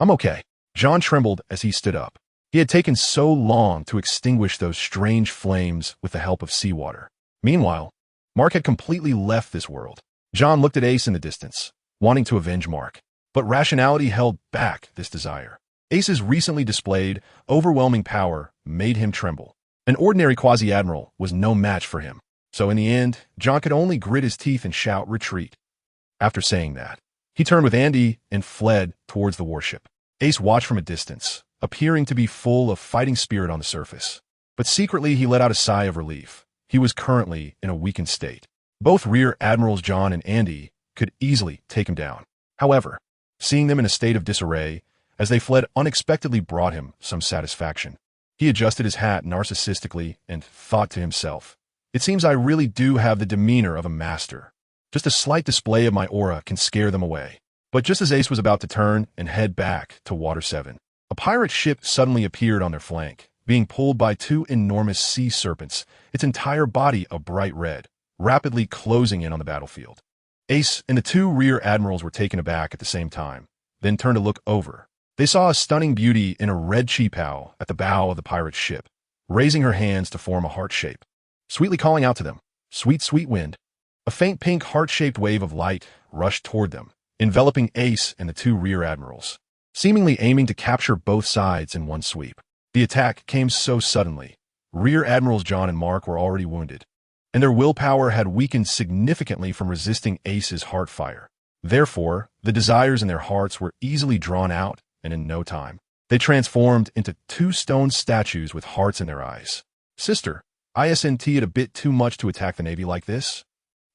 S1: okay. John trembled as he stood up. He had taken so long to extinguish those strange flames with the help of seawater. Meanwhile, Mark had completely left this world. John looked at Ace in the distance, wanting to avenge Mark, but rationality held back this desire. Ace's recently displayed, overwhelming power made him tremble. An ordinary quasi-admiral was no match for him. So in the end, John could only grit his teeth and shout, retreat. After saying that, he turned with Andy and fled towards the warship. Ace watched from a distance, appearing to be full of fighting spirit on the surface. But secretly he let out a sigh of relief. He was currently in a weakened state. Both rear admirals John and Andy could easily take him down. However, seeing them in a state of disarray, as they fled unexpectedly brought him some satisfaction. He adjusted his hat narcissistically and thought to himself, "It seems I really do have the demeanor of a master. Just a slight display of my aura can scare them away." But just as Ace was about to turn and head back to Water 7, a pirate ship suddenly appeared on their flank, being pulled by two enormous sea serpents, its entire body a bright red, rapidly closing in on the battlefield. Ace and the two rear admirals were taken aback at the same time, then turned to look over. They saw a stunning beauty in a red cheepow at the bow of the pirate ship, raising her hands to form a heart shape, sweetly calling out to them, "Sweet, sweet wind." A faint pink heart-shaped wave of light rushed toward them, enveloping Ace and the two rear admirals, seemingly aiming to capture both sides in one sweep. The attack came so suddenly. Rear Admirals John and Mark were already wounded, and their willpower had weakened significantly from resisting Ace's heart fire. Therefore, the desires in their hearts were easily drawn out, and in no time, they transformed into two stone statues with hearts in their eyes. "Sister, isn't it a bit too much to attack the Navy like this?"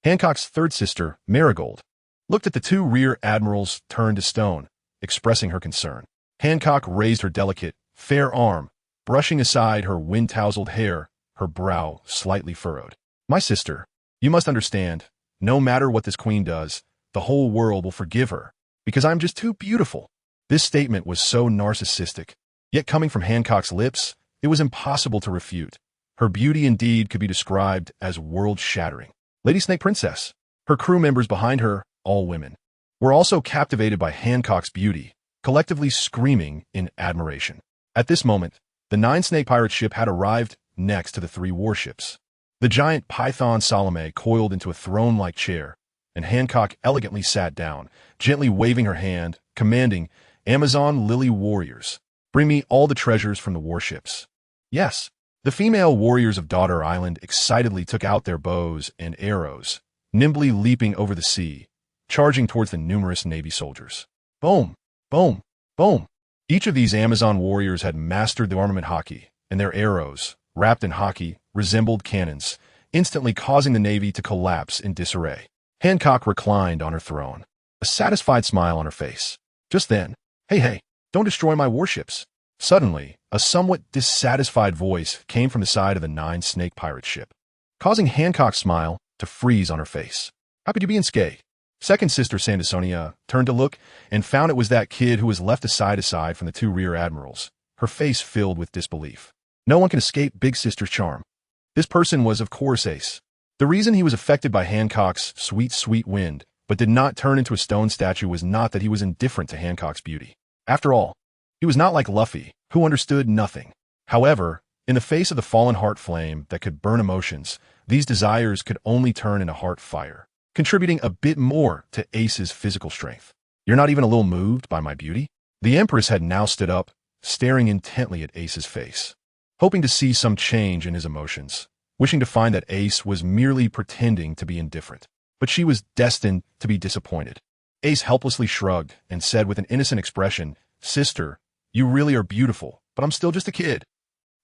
S1: Hancock's third sister, Marigold, looked at the two rear admirals turned to stone, expressing her concern. Hancock raised her delicate, fair arm, brushing aside her wind-tousled hair, her brow slightly furrowed. "My sister, you must understand, no matter what this queen does, the whole world will forgive her, because I'm just too beautiful." This statement was so narcissistic, yet coming from Hancock's lips, it was impossible to refute. Her beauty indeed could be described as world-shattering. Lady Snake Princess, her crew members behind her, all women, were also captivated by Hancock's beauty, collectively screaming in admiration. At this moment, the nine-snake pirate ship had arrived next to the three warships. The giant Python Salome coiled into a throne-like chair, and Hancock elegantly sat down, gently waving her hand, commanding, "Amazon Lily warriors, bring me all the treasures from the warships." Yes, the female warriors of Daughter Island excitedly took out their bows and arrows, nimbly leaping over the sea, charging towards the numerous Navy soldiers. Boom, boom, boom. Each of these Amazon warriors had mastered the armament hockey, and their arrows, wrapped in hockey, resembled cannons, instantly causing the Navy to collapse in disarray. Hancock reclined on her throne, a satisfied smile on her face. Just then, Hey, don't destroy my warships." Suddenly, a somewhat dissatisfied voice came from the side of the nine-snake pirate ship, causing Hancock's smile to freeze on her face. "How could you be in Skye?" Second sister Sandersonia turned to look and found it was that kid who was left aside from the two rear admirals, her face filled with disbelief. No one can escape big sister's charm. This person was, of course, Ace. The reason he was affected by Hancock's sweet, sweet wind, but did not turn into a stone statue, was not that he was indifferent to Hancock's beauty. After all, he was not like Luffy, who understood nothing. However, in the face of the fallen heart flame that could burn emotions, these desires could only turn into heart fire, contributing a bit more to Ace's physical strength. "You're not even a little moved by my beauty?" The Empress had now stood up, staring intently at Ace's face, hoping to see some change in his emotions, wishing to find that Ace was merely pretending to be indifferent. But she was destined to be disappointed. Ace helplessly shrugged and said with an innocent expression, "Sister, you really are beautiful, but I'm still just a kid."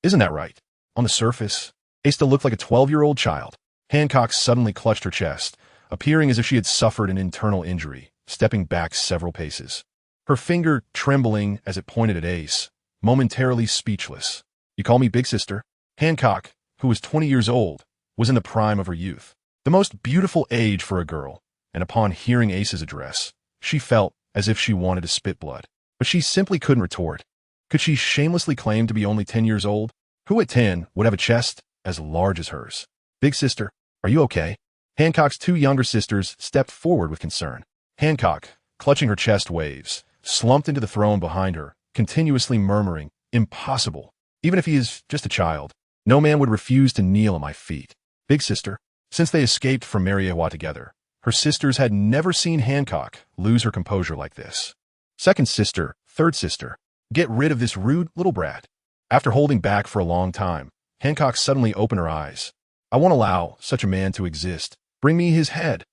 S1: "Isn't that right?" On the surface, Ace still looked like a 12-year-old child. Hancock suddenly clutched her chest, appearing as if she had suffered an internal injury, stepping back several paces, her finger trembling as it pointed at Ace, momentarily speechless. "You call me big sister?" Hancock, who was 20 years old, was in the prime of her youth, the most beautiful age for a girl, and upon hearing Ace's address, she felt as if she wanted to spit blood. But she simply couldn't retort. Could she shamelessly claim to be only 10 years old? Who at 10 would have a chest as large as hers? "Big sister, are you okay?" Hancock's two younger sisters stepped forward with concern. Hancock, clutching her chest waves, slumped into the throne behind her, continuously murmuring, "Impossible. Even if he is just a child, no man would refuse to kneel at my feet." "Big sister." Since they escaped from Mariewa together, her sisters had never seen Hancock lose her composure like this. Second sister, third sister, get rid of this rude little brat. After holding back for a long time, Hancock suddenly opened her eyes. "I won't allow such a man to exist. Bring me his head."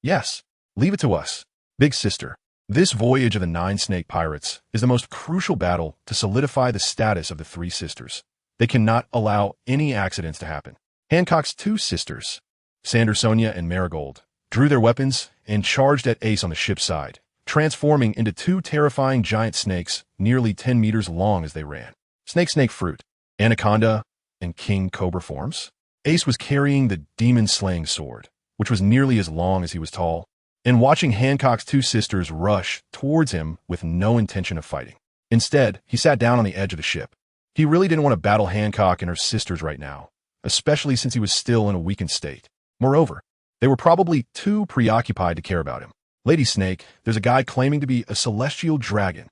S1: "Yes, leave it to us." "Big sister, this voyage of the nine-snake pirates is the most crucial battle to solidify the status of the three sisters. They cannot allow any accidents to happen." Hancock's two sisters, Sandersonia and Marigold, drew their weapons and charged at Ace on the ship's side, transforming into two terrifying giant snakes nearly 10 meters long as they ran. Snake fruit, anaconda, and king cobra forms. Ace was carrying the demon-slaying sword, which was nearly as long as he was tall, and watching Hancock's two sisters rush towards him with no intention of fighting. Instead, he sat down on the edge of the ship. He really didn't want to battle Hancock and her sisters right now, especially since he was still in a weakened state. Moreover, they were probably too preoccupied to care about him. Lady Snake, there's a guy claiming to be a celestial dragon.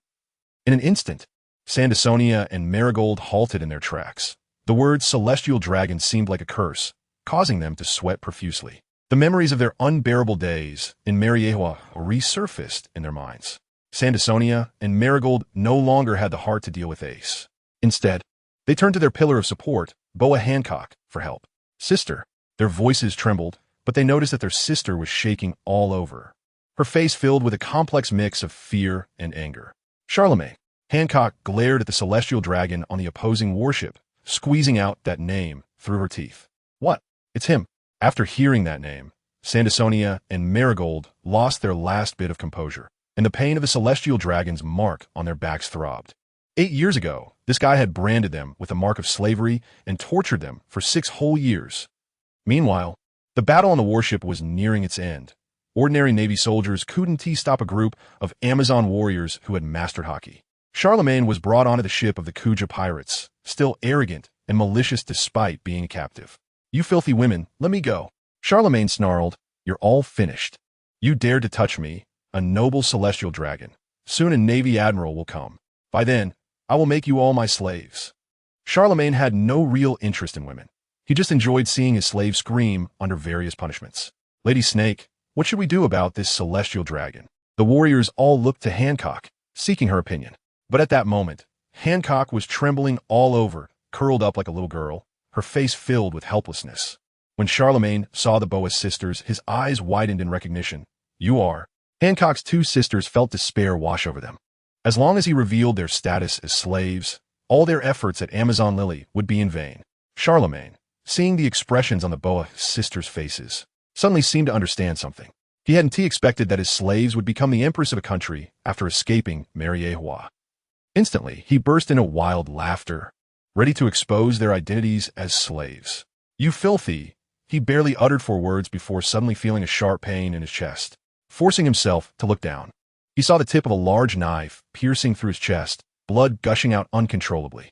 S1: In an instant, Sandersonia and Marigold halted in their tracks. The word celestial dragon seemed like a curse, causing them to sweat profusely. The memories of their unbearable days in Mariewa resurfaced in their minds. Sandersonia and Marigold no longer had the heart to deal with Ace. Instead, they turned to their pillar of support, Boa Hancock, for help. Sister. Their voices trembled, but they noticed that their sister was shaking all over. Her face filled with a complex mix of fear and anger. Charlemagne. Hancock glared at the celestial dragon on the opposing warship, squeezing out that name through her teeth. What? It's him. After hearing that name, Sandersonia and Marigold lost their last bit of composure, and the pain of a celestial dragon's mark on their backs throbbed. 8 years ago, this guy had branded them with the mark of slavery and tortured them for 6 whole years. Meanwhile, the battle on the warship was nearing its end. Ordinary Navy soldiers couldn't stop a group of Amazon warriors who had mastered hockey. Charlemagne was brought onto the ship of the Kuja pirates, still arrogant and malicious despite being a captive. You filthy women, let me go. Charlemagne snarled, you're all finished. You dared to touch me, a noble celestial dragon. Soon a Navy admiral will come. By then, I will make you all my slaves. Charlemagne had no real interest in women. He just enjoyed seeing his slaves scream under various punishments. Lady Snake, what should we do about this celestial dragon? The warriors all looked to Hancock, seeking her opinion. But at that moment, Hancock was trembling all over, curled up like a little girl, her face filled with helplessness. When Charlemagne saw the Boa sisters, his eyes widened in recognition. You are. Hancock's two sisters felt despair wash over them. As long as he revealed their status as slaves, all their efforts at Amazon Lily would be in vain. Charlemagne, seeing the expressions on the Boa sisters' faces, suddenly seemed to understand something. He hadn't expected that his slaves would become the empress of a country after escaping Mariewa. Instantly, he burst into wild laughter, ready to expose their identities as slaves. You filthy! He barely uttered 4 words before suddenly feeling a sharp pain in his chest. Forcing himself to look down, he saw the tip of a large knife piercing through his chest, blood gushing out uncontrollably.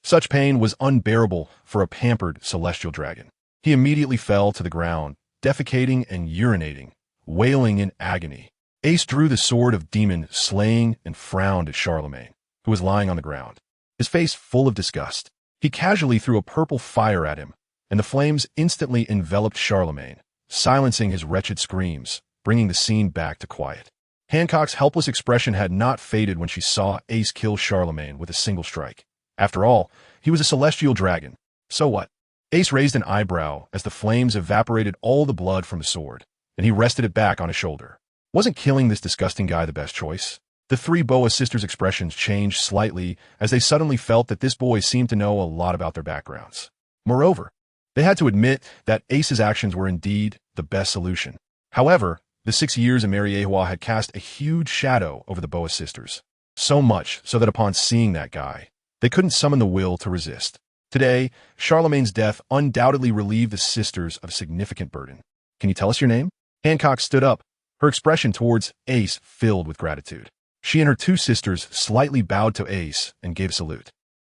S1: Such pain was unbearable for a pampered celestial dragon. He immediately fell to the ground, defecating and urinating, wailing in agony. Ace drew the sword of demon slaying and frowned at Charlemagne, who was lying on the ground, his face full of disgust. He casually threw a purple fire at him, and the flames instantly enveloped Charlemagne, silencing his wretched screams, bringing the scene back to quiet. Hancock's helpless expression had not faded when she saw Ace kill Charlemagne with a single strike. After all, he was a celestial dragon. So what? Ace raised an eyebrow as the flames evaporated all the blood from the sword, and he rested it back on his shoulder. Wasn't killing this disgusting guy the best choice? The 3 Boa sisters' expressions changed slightly as they suddenly felt that this boy seemed to know a lot about their backgrounds. Moreover, they had to admit that Ace's actions were indeed the best solution. However, the 6 years in Mariewa had cast a huge shadow over the Boa sisters. So much so that upon seeing that guy, they couldn't summon the will to resist. Today, Charlemagne's death undoubtedly relieved the sisters of a significant burden. Can you tell us your name? Hancock stood up, her expression towards Ace filled with gratitude. She and her 2 sisters slightly bowed to Ace and gave a salute.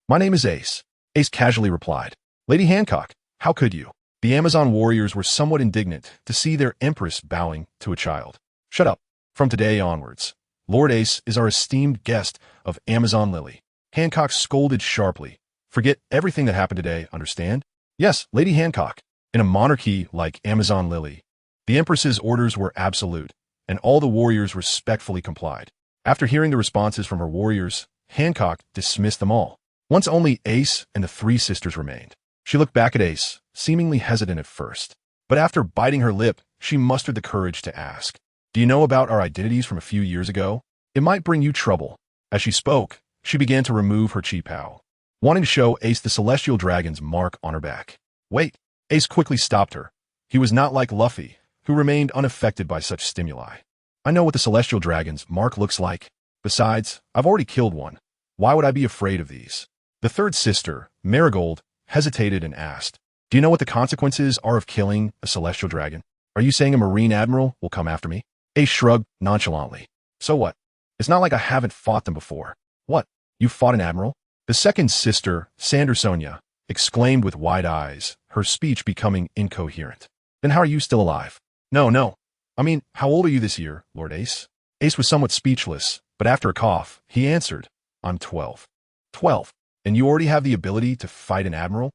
S1: My name is Ace. Ace casually replied. Lady Hancock, how could you? The Amazon warriors were somewhat indignant to see their empress bowing to a child. Shut up. From today onwards, Lord Ace is our esteemed guest of Amazon Lily. Hancock scolded sharply. Forget everything that happened today, understand? Yes, Lady Hancock. In a monarchy like Amazon Lily, the empress's orders were absolute, and all the warriors respectfully complied. After hearing the responses from her warriors, Hancock dismissed them all. Once only Ace and the 3 sisters remained. She looked back at Ace, seemingly hesitant at first. But after biting her lip, she mustered the courage to ask, Do you know about our identities from a few years ago? It might bring you trouble. As she spoke, she began to remove her chi pao, wanting to show Ace the celestial dragon's mark on her back. Wait! Ace quickly stopped her. He was not like Luffy, who remained unaffected by such stimuli. I know what the celestial dragon's mark looks like. Besides, I've already killed one. Why would I be afraid of these? The third sister, Marigold, hesitated and asked, do you know what the consequences are of killing a celestial dragon? Are you saying a marine admiral will come after me? Ace shrugged nonchalantly. So what? It's not like I haven't fought them before. What? You fought an admiral? The second sister, Sandersonia, exclaimed with wide eyes, her speech becoming incoherent. Then how are you still alive? No. I mean, how old are you this year, Lord Ace? Ace was somewhat speechless, but after a cough, he answered, I'm 12. 12? And you already have the ability to fight an admiral?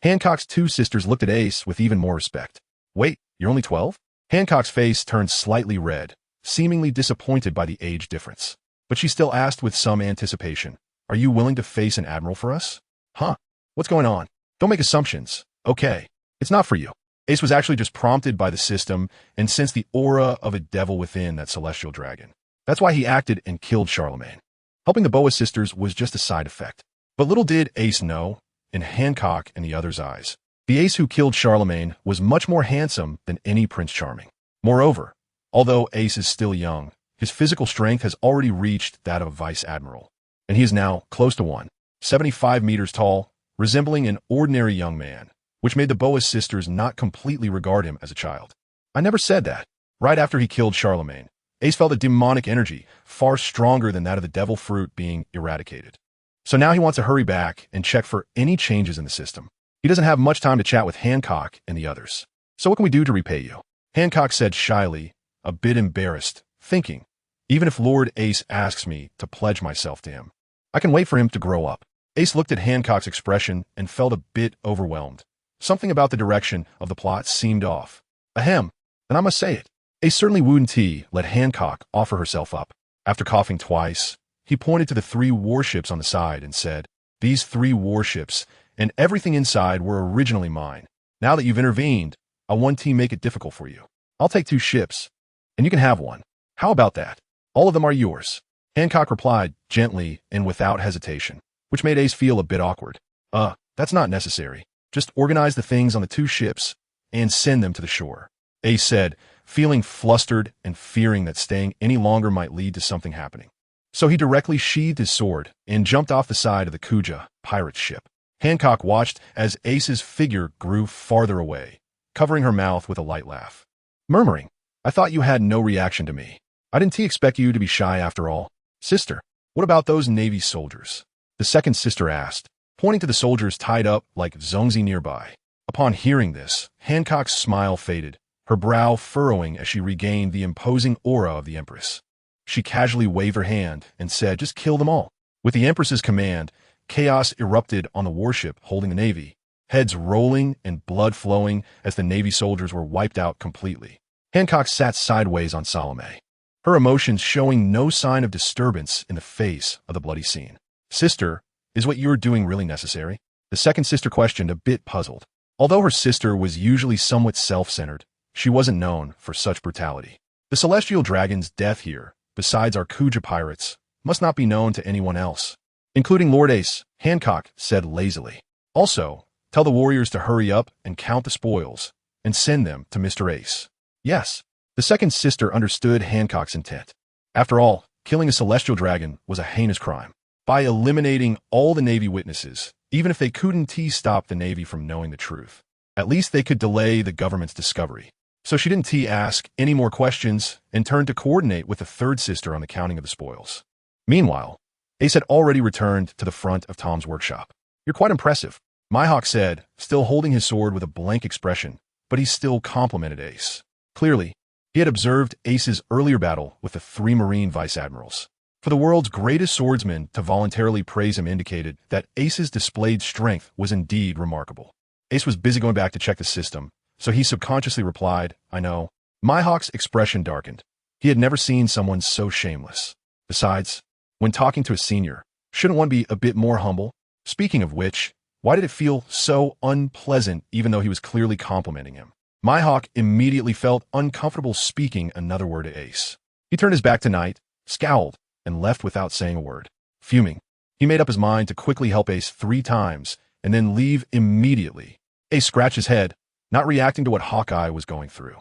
S1: Hancock's two sisters looked at Ace with even more respect. Wait, you're only 12? Hancock's face turned slightly red, seemingly disappointed by the age difference. But she still asked with some anticipation, are you willing to face an admiral for us? Huh? What's going on? Don't make assumptions. Okay. It's not for you. Ace was actually just prompted by the system and sensed the aura of a devil within that celestial dragon. That's why he acted and killed Charlemagne. Helping the Boa sisters was just a side effect. But little did Ace know, in Hancock and the others' eyes, the Ace who killed Charlemagne was much more handsome than any Prince Charming. Moreover, although Ace is still young, his physical strength has already reached that of a vice admiral, and he is now close to 175 meters tall, resembling an ordinary young man, which made the Boa sisters not completely regard him as a child. I never said that. Right after he killed Charlemagne, Ace felt a demonic energy far stronger than that of the devil fruit being eradicated. So now he wants to hurry back and check for any changes in the system. He doesn't have much time to chat with Hancock and the others. So what can we do to repay you? Hancock said shyly, a bit embarrassed, thinking, even if Lord Ace asks me to pledge myself to him, I can wait for him to grow up. Ace looked at Hancock's expression and felt a bit overwhelmed. Something about the direction of the plot seemed off. Ahem, and I must say it. Ace certainly wouldn't let Hancock offer herself up. After coughing twice, he pointed to the 3 warships on the side and said, these 3 warships and everything inside were originally mine. Now that you've intervened, I want to make it difficult for you. I'll take 2 ships, and you can have one. How about that? All of them are yours. Hancock replied gently and without hesitation, which made Ace feel a bit awkward. That's not necessary. Just organize the things on the 2 ships and send them to the shore. Ace said, feeling flustered and fearing that staying any longer might lead to something happening. So he directly sheathed his sword and jumped off the side of the Kuja pirate ship. Hancock watched as Ace's figure grew farther away, covering her mouth with a light laugh, murmuring, I thought you had no reaction to me. I didn't expect you to be shy after all. Sister, what about those Navy soldiers? The second sister asked, pointing to the soldiers tied up like Zongzi nearby. Upon hearing this, Hancock's smile faded, her brow furrowing as she regained the imposing aura of the Empress. She casually waved her hand and said, just kill them all. With the Empress's command, chaos erupted on the warship holding the Navy, heads rolling and blood flowing as the Navy soldiers were wiped out completely. Hancock sat sideways on Salome, her emotions showing no sign of disturbance in the face of the bloody scene. Sister, is what you're doing really necessary? The second sister questioned, a bit puzzled. Although her sister was usually somewhat self-centered, she wasn't known for such brutality. The celestial dragon's death here, besides our Kuja pirates, must not be known to anyone else, including Lord Ace, Hancock said lazily. Also, tell the warriors to hurry up and count the spoils and send them to Mr. Ace. Yes, the second sister understood Hancock's intent. After all, killing a celestial dragon was a heinous crime. By eliminating all the Navy witnesses, even if they couldn't stop the Navy from knowing the truth, at least they could delay the government's discovery. So she didn't ask any more questions and turned to coordinate with the third sister on the counting of the spoils. Meanwhile, Ace had already returned to the front of Tom's workshop. You're quite impressive, Mihawk said, still holding his sword with a blank expression, but he still complimented Ace. Clearly, he had observed Ace's earlier battle with the 3 Marine vice admirals. For the world's greatest swordsman to voluntarily praise him indicated that Ace's displayed strength was indeed remarkable. Ace was busy going back to check the system, so he subconsciously replied, I know. Mihawk's expression darkened. He had never seen someone so shameless. Besides, when talking to a senior, shouldn't one be a bit more humble? Speaking of which, why did it feel so unpleasant even though he was clearly complimenting him? Mihawk immediately felt uncomfortable speaking another word to Ace. He turned his back to Knight, scowled, and left without saying a word. Fuming, he made up his mind to quickly help Ace 3 times and then leave immediately. Ace scratched his head, not reacting to what Hawkeye was going through.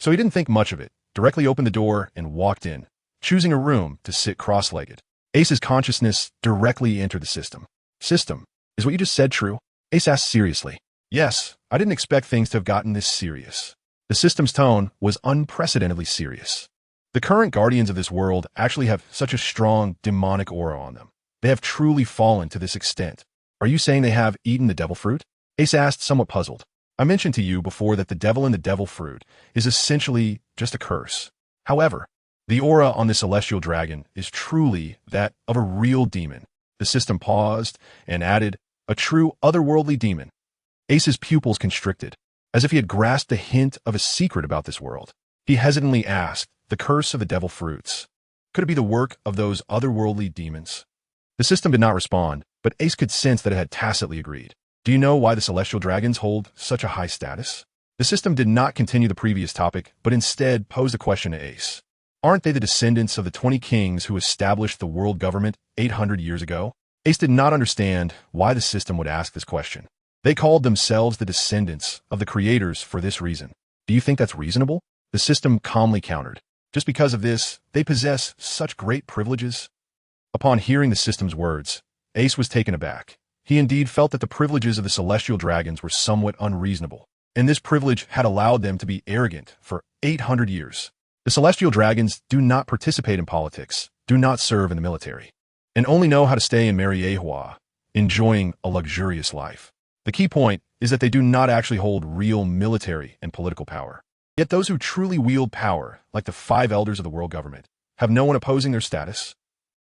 S1: So he didn't think much of it, directly opened the door and walked in, choosing a room to sit cross-legged. Ace's consciousness directly entered the system. System, is what you just said true? Ace asked seriously. Yes, I didn't expect things to have gotten this serious. The system's tone was unprecedentedly serious. The current guardians of this world actually have such a strong demonic aura on them. They have truly fallen to this extent. Are you saying they have eaten the devil fruit? Ace asked, somewhat puzzled. I mentioned to you before that the devil and the devil fruit is essentially just a curse. However, the aura on the celestial dragon is truly that of a real demon. The system paused and added, a true otherworldly demon. Ace's pupils constricted, as if he had grasped a hint of a secret about this world. He hesitantly asked, the curse of the devil fruits. Could it be the work of those otherworldly demons? The system did not respond, but Ace could sense that it had tacitly agreed. Do you know why the celestial dragons hold such a high status? The system did not continue the previous topic, but instead posed a question to Ace. Aren't they the descendants of the 20 kings who established the world government 800 years ago? Ace did not understand why the system would ask this question. They called themselves the descendants of the creators for this reason. Do you think that's reasonable? The system calmly countered. Just because of this, they possess such great privileges. Upon hearing the system's words, Ace was taken aback. He indeed felt that the privileges of the celestial dragons were somewhat unreasonable, and this privilege had allowed them to be arrogant for 800 years. The celestial dragons do not participate in politics, do not serve in the military, and only know how to stay in Mariehua, enjoying a luxurious life. The key point is that they do not actually hold real military and political power. Yet those who truly wield power, like the 5 elders of the world government, have no one opposing their status.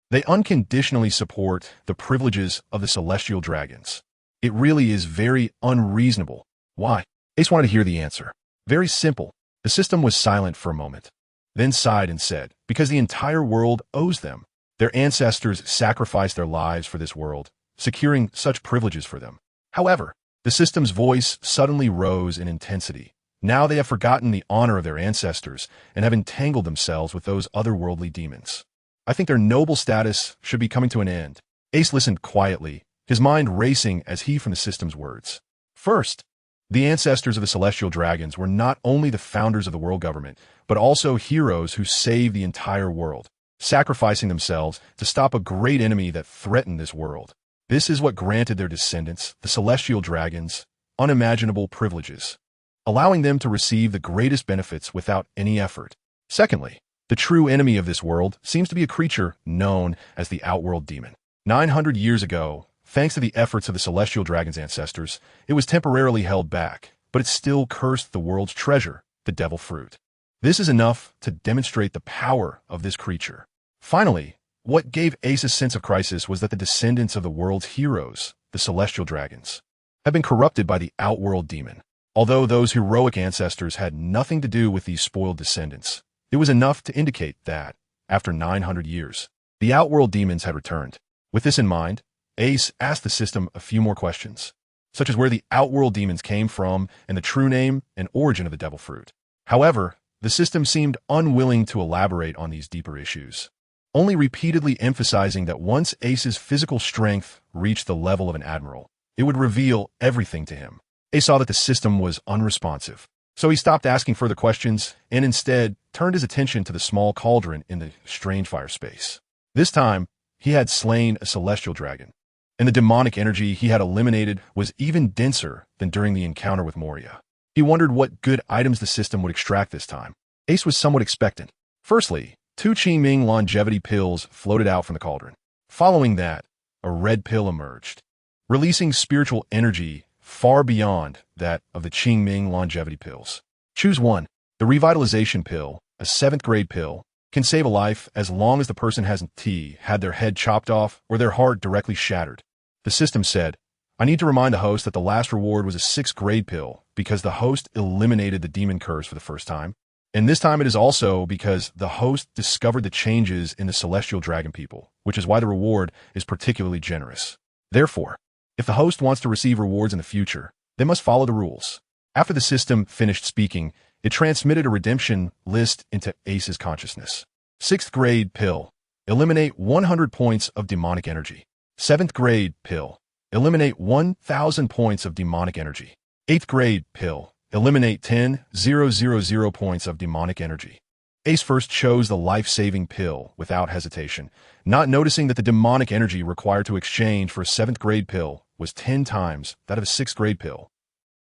S1: They unconditionally support the privileges of the celestial dragons. It really is very unreasonable. Why? Ace wanted to hear the answer. Very simple. The system was silent for a moment, then sighed and said, because the entire world owes them. Their ancestors sacrificed their lives for this world, securing such privileges for them. However, the system's voice suddenly rose in intensity. Now they have forgotten the honor of their ancestors and have entangled themselves with those otherworldly demons. I think their noble status should be coming to an end. Ace listened quietly, his mind racing as he from the system's words. First, the ancestors of the celestial dragons were not only the founders of the world government, but also heroes who saved the entire world, sacrificing themselves to stop a great enemy that threatened this world. This is what granted their descendants, the celestial dragons, unimaginable privileges, allowing them to receive the greatest benefits without any effort. Secondly, the true enemy of this world seems to be a creature known as the Outworld Demon. 900 years ago, thanks to the efforts of the celestial dragon's ancestors, it was temporarily held back, but it still cursed the world's treasure, the devil fruit. This is enough to demonstrate the power of this creature. Finally, what gave Ace a sense of crisis was that the descendants of the world's heroes, the celestial dragons, have been corrupted by the Outworld Demon. Although those heroic ancestors had nothing to do with these spoiled descendants, it was enough to indicate that, after 900 years, the Outworld demons had returned. With this in mind, Ace asked the system a few more questions, such as where the Outworld demons came from and the true name and origin of the devil fruit. However, the system seemed unwilling to elaborate on these deeper issues, only repeatedly emphasizing that once Ace's physical strength reached the level of an admiral, it would reveal everything to him. Ace saw that the system was unresponsive. So he stopped asking further questions and instead turned his attention to the small cauldron in the strange fire space. This time, he had slain a celestial dragon, and the demonic energy he had eliminated was even denser than during the encounter with Moria. He wondered what good items the system would extract this time. Ace was somewhat expectant. Firstly, 2 Qingming longevity pills floated out from the cauldron. Following that, a red pill emerged, releasing spiritual energy far beyond that of the Qingming longevity pills. Choose one. The revitalization pill, a 7th grade pill, can save a life as long as the person hasn't had their head chopped off or their heart directly shattered. The system said, I need to remind the host that the last reward was a 6th grade pill because the host eliminated the demon curse for the first time. And this time it is also because the host discovered the changes in the celestial dragon people, which is why the reward is particularly generous. Therefore, if the host wants to receive rewards in the future, they must follow the rules. After the system finished speaking, it transmitted a redemption list into Ace's consciousness. 6th grade pill. Eliminate 100 points of demonic energy. 7th grade pill. Eliminate 1,000 points of demonic energy. 8th grade pill. Eliminate 10,000 points of demonic energy. Ace first chose the life-saving pill without hesitation, not noticing that the demonic energy required to exchange for a 7th grade pill was 10 times that of a 6th grade pill.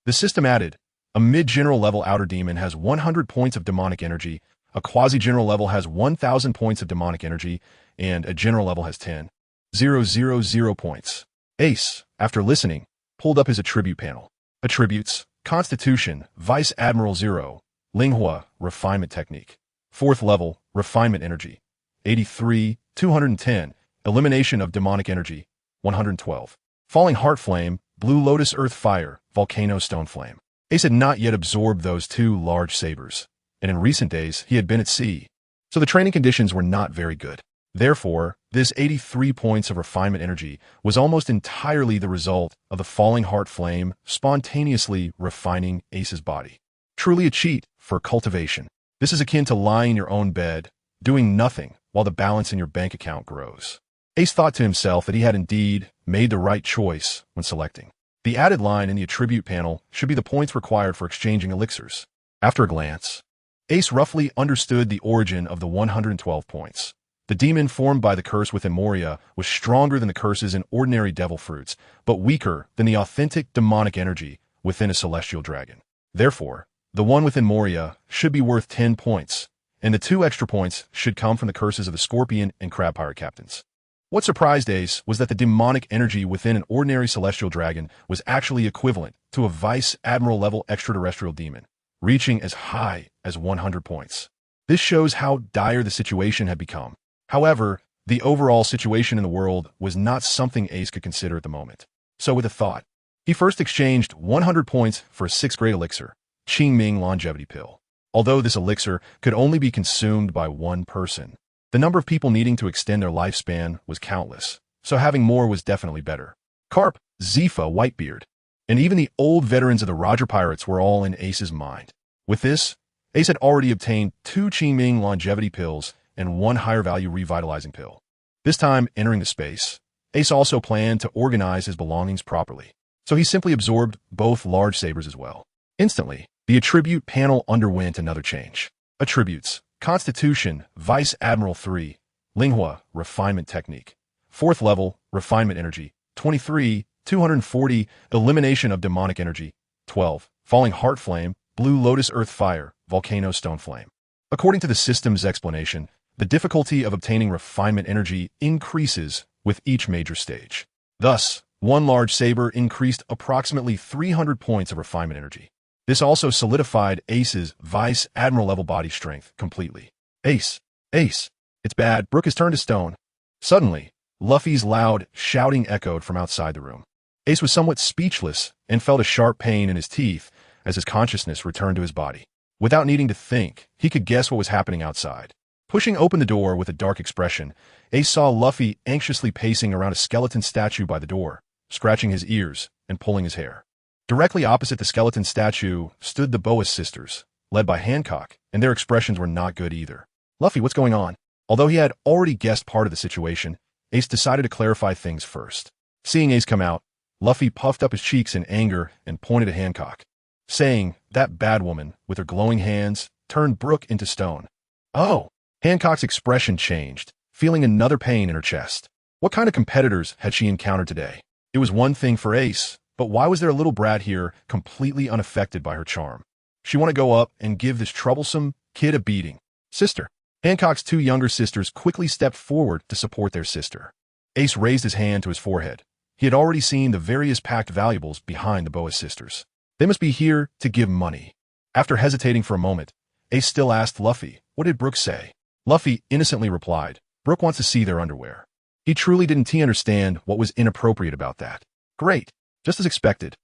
S1: The system added, a mid-general level outer demon has 100 points of demonic energy, a quasi-general level has 1,000 points of demonic energy, and a general level has 10,000 points. Ace, after listening, pulled up his attribute panel. Attributes: Constitution, Vice Admiral 0, Linghua, Refinement Technique. 4th level, Refinement Energy, 83, 210, Elimination of Demonic Energy, 112. Falling Heart Flame, Blue Lotus Earth Fire, Volcano Stone Flame. Ace had not yet absorbed those 2 large sabers, and in recent days he had been at sea, so the training conditions were not very good. Therefore, this 83 points of refinement energy was almost entirely the result of the falling heart flame spontaneously refining Ace's body. Truly a cheat for cultivation. This is akin to lying in your own bed, doing nothing while the balance in your bank account grows. Ace thought to himself that he had indeed made the right choice when selecting. The added line in the attribute panel should be the points required for exchanging elixirs. After a glance, Ace roughly understood the origin of the 112 points. The demon formed by the curse within Moria was stronger than the curses in ordinary devil fruits, but weaker than the authentic demonic energy within a celestial dragon. Therefore, the one within Moria should be worth 10 points, and the 2 extra points should come from the curses of the Scorpion and Crab Pirate Captains. What surprised Ace was that the demonic energy within an ordinary celestial dragon was actually equivalent to a Vice Admiral level extraterrestrial demon, reaching as high as 100 points. This shows how dire the situation had become. However, the overall situation in the world was not something Ace could consider at the moment. So with a thought, he first exchanged 100 points for a 6th grade elixir, Qingming Longevity Pill. Although this elixir could only be consumed by one person, the number of people needing to extend their lifespan was countless, so having more was definitely better. Carp, Zifa, Whitebeard, and even the old veterans of the Roger Pirates were all in Ace's mind. With this, Ace had already obtained 2 Qingming Longevity Pills and 1 higher value revitalizing pill. This time, entering the space, Ace also planned to organize his belongings properly, so he simply absorbed both large sabers as well. Instantly, the attribute panel underwent another change. Attributes: Constitution, Vice Admiral 3, Linghua, Refinement Technique. 4th level, Refinement Energy, 23, 240, Elimination of Demonic Energy, 12, Falling Heart Flame, Blue Lotus Earth Fire, Volcano Stone Flame. According to the system's explanation, the difficulty of obtaining refinement energy increases with each major stage. Thus, 1 large saber increased approximately 300 points of refinement energy. This also solidified Ace's Vice Admiral level body strength completely. Ace! Ace! It's bad, Brook has turned to stone. Suddenly, Luffy's loud shouting echoed from outside the room. Ace was somewhat speechless and felt a sharp pain in his teeth as his consciousness returned to his body. Without needing to think, he could guess what was happening outside. Pushing open the door with a dark expression, Ace saw Luffy anxiously pacing around a skeleton statue by the door, scratching his ears and pulling his hair. Directly opposite the skeleton statue stood the Boas sisters, led by Hancock, and their expressions were not good either. Luffy, what's going on? Although he had already guessed part of the situation, Ace decided to clarify things first. Seeing Ace come out, Luffy puffed up his cheeks in anger and pointed at Hancock, saying, "That bad woman, with her glowing hands, turned Brook into stone." Oh! Hancock's expression changed, feeling another pain in her chest. What kind of competitors had she encountered today? It was one thing for Ace, but why was there a little brat here completely unaffected by her charm? She wanted to go up and give this troublesome kid a beating. Sister. Hancock's 2 younger sisters quickly stepped forward to support their sister. Ace raised his hand to his forehead. He had already seen the various packed valuables behind the Boas sisters. They must be here to give money. After hesitating for a moment, Ace still asked Luffy, "What did Brook say?" Luffy innocently replied, "Brook wants to see their underwear." He truly didn't understand what was inappropriate about that. Great. Just as expected.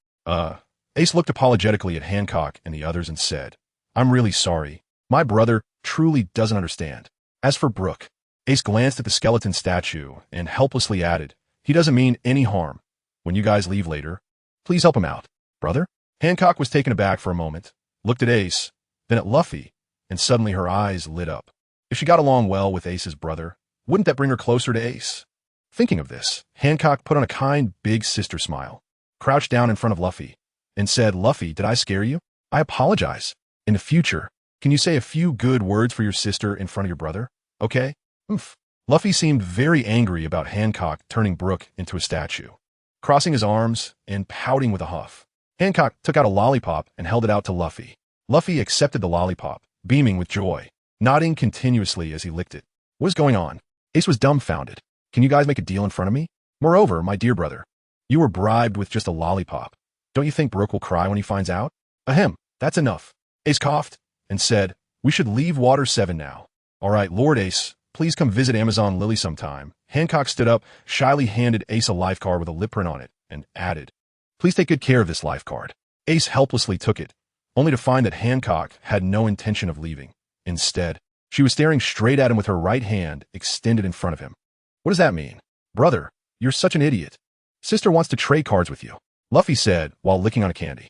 S1: Ace looked apologetically at Hancock and the others and said, "I'm really sorry. My brother truly doesn't understand." As for Brook, Ace glanced at the skeleton statue and helplessly added, "He doesn't mean any harm. When you guys leave later, please help him out." Brother? Hancock was taken aback for a moment, looked at Ace, then at Luffy, and suddenly her eyes lit up. If she got along well with Ace's brother, wouldn't that bring her closer to Ace? Thinking of this, Hancock put on a kind, big sister smile, crouched down in front of Luffy, and said, "Luffy, did I scare you? I apologize. In the future, Can you say a few good words for your sister in front of your brother? Okay? Oomph. Luffy seemed very angry about Hancock turning Brook into a statue, crossing his arms and pouting with a huff. Hancock took out a lollipop and held it out to Luffy. Luffy accepted the lollipop, beaming with joy, nodding continuously as he licked it. What is going on? Ace was dumbfounded. Can you guys make a deal in front of me? Moreover, my dear brother, you were bribed with just a lollipop. Don't you think Brook will cry when he finds out? Ahem, that's enough. Ace coughed and said, we should leave Water 7 now. All right, Lord Ace, please come visit Amazon Lily sometime. Hancock stood up, shyly handed Ace a life card with a lip print on it, and added, please take good care of this life card. Ace helplessly took it, only to find that Hancock had no intention of leaving. Instead, she was staring straight at him with her right hand extended in front of him. What does that mean? Brother, you're such an idiot. Sister wants to trade cards with you, Luffy said while licking on a candy.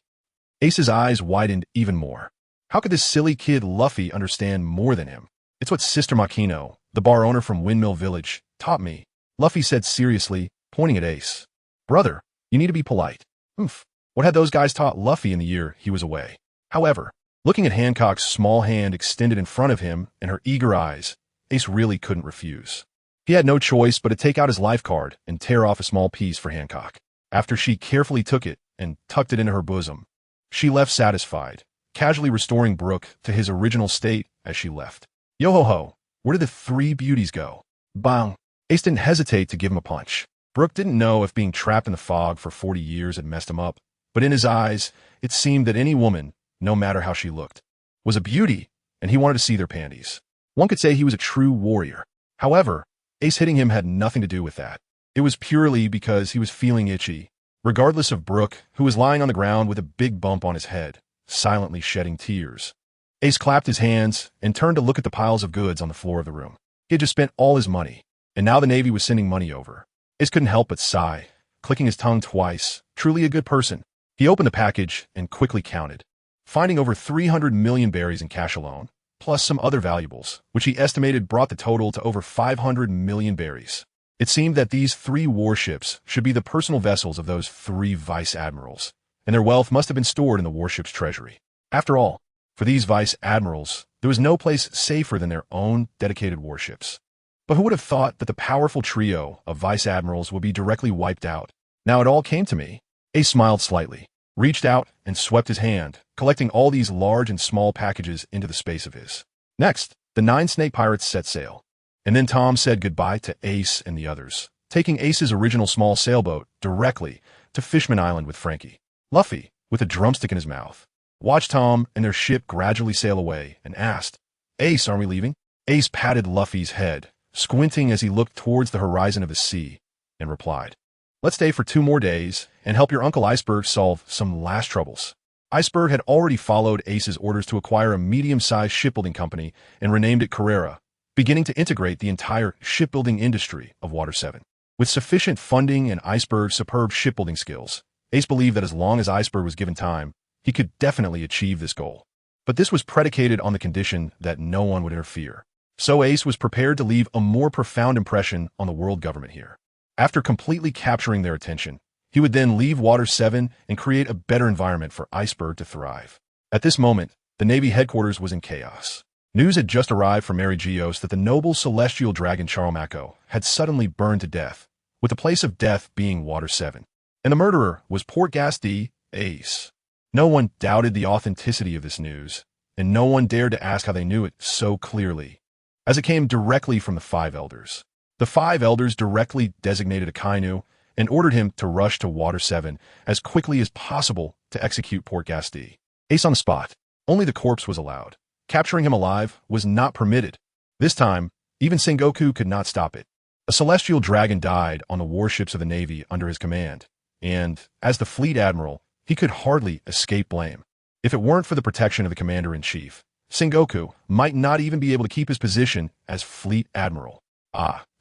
S1: Ace's eyes widened even more. How could this silly kid Luffy understand more than him? It's what Sister Makino, the bar owner from Windmill Village, taught me, Luffy said seriously, pointing at Ace. Brother, you need to be polite. Oomph. What had those guys taught Luffy in the year he was away? However, looking at Hancock's small hand extended in front of him and her eager eyes, Ace really couldn't refuse. He had no choice but to take out his life card and tear off a small piece for Hancock. After she carefully took it and tucked it into her bosom, she left satisfied, casually restoring Brook to his original state as she left. Yo-ho-ho, where did the three beauties go? Bang! Ace didn't hesitate to give him a punch. Brook didn't know if being trapped in the fog for 40 years had messed him up, but in his eyes, it seemed that any woman, no matter how she looked, was a beauty, and he wanted to see their panties. One could say he was a true warrior. However, Ace hitting him had nothing to do with that. It was purely because he was feeling itchy, regardless of Brook, who was lying on the ground with a big bump on his head, silently shedding tears. Ace clapped his hands and turned to look at the piles of goods on the floor of the room. He had just spent all his money, and now the Navy was sending money over. Ace couldn't help but sigh, clicking his tongue twice. Truly a good person. He opened the package and quickly counted, finding over 300 million berries in cash alone, plus some other valuables, which he estimated brought the total to over 500 million berries. It seemed that these three warships should be the personal vessels of those three vice admirals, and their wealth must have been stored in the warship's treasury. After all, for these vice admirals, there was no place safer than their own dedicated warships. But who would have thought that the powerful trio of vice admirals would be directly wiped out? Now it all came to me. Ace smiled slightly, reached out and swept his hand, collecting all these large and small packages into the space of his. Next, the 9 snake pirates set sail. And then Tom said goodbye to Ace and the others, taking Ace's original small sailboat directly to Fishman Island with Frankie. Luffy, with a drumstick in his mouth, watched Tom and their ship gradually sail away and asked, Ace, aren't we leaving? Ace patted Luffy's head, squinting as he looked towards the horizon of the sea, and replied, let's stay for 2 more days and help your Uncle Iceberg solve some last troubles. Iceberg had already followed Ace's orders to acquire a medium-sized shipbuilding company and renamed it Carrera, beginning to integrate the entire shipbuilding industry of Water 7. With sufficient funding and Iceberg's superb shipbuilding skills, Ace believed that as long as Iceberg was given time, he could definitely achieve this goal. But this was predicated on the condition that no one would interfere. So Ace was prepared to leave a more profound impression on the world government here. After completely capturing their attention, he would then leave Water 7 and create a better environment for Iceberg to thrive. At this moment, the Navy headquarters was in chaos. News had just arrived from Mary Geos that the noble celestial dragon Charomako had suddenly burned to death, with the place of death being Water 7. And the murderer was Port Gas D, Ace. No one doubted the authenticity of this news, and no one dared to ask how they knew it so clearly, as it came directly from the 5 elders. The 5 elders directly designated Akainu and ordered him to rush to Water 7 as quickly as possible to execute Port Gas D. Ace on the spot. Only the corpse was allowed. Capturing him alive was not permitted. This time, even Sengoku could not stop it. A celestial dragon died on the warships of the Navy under his command, and, as the fleet admiral, he could hardly escape blame. If it weren't for the protection of the commander-in-chief, Sengoku might not even be able to keep his position as fleet admiral.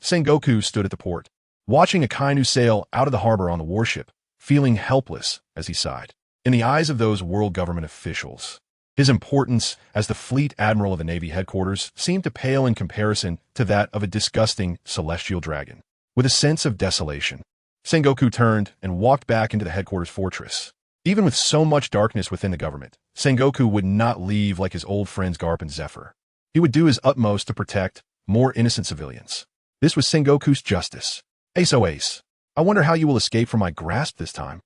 S1: Sengoku stood at the port, watching Akainu sail out of the harbor on the warship, feeling helpless as he sighed. In the eyes of those world government officials, his importance as the fleet admiral of the Navy headquarters seemed to pale in comparison to that of a disgusting celestial dragon. With a sense of desolation, Sengoku turned and walked back into the headquarters fortress. Even with so much darkness within the government, Sengoku would not leave like his old friends Garp and Zephyr. He would do his utmost to protect more innocent civilians. This was Sengoku's justice. Ace, oh Ace, I wonder how you will escape from my grasp this time.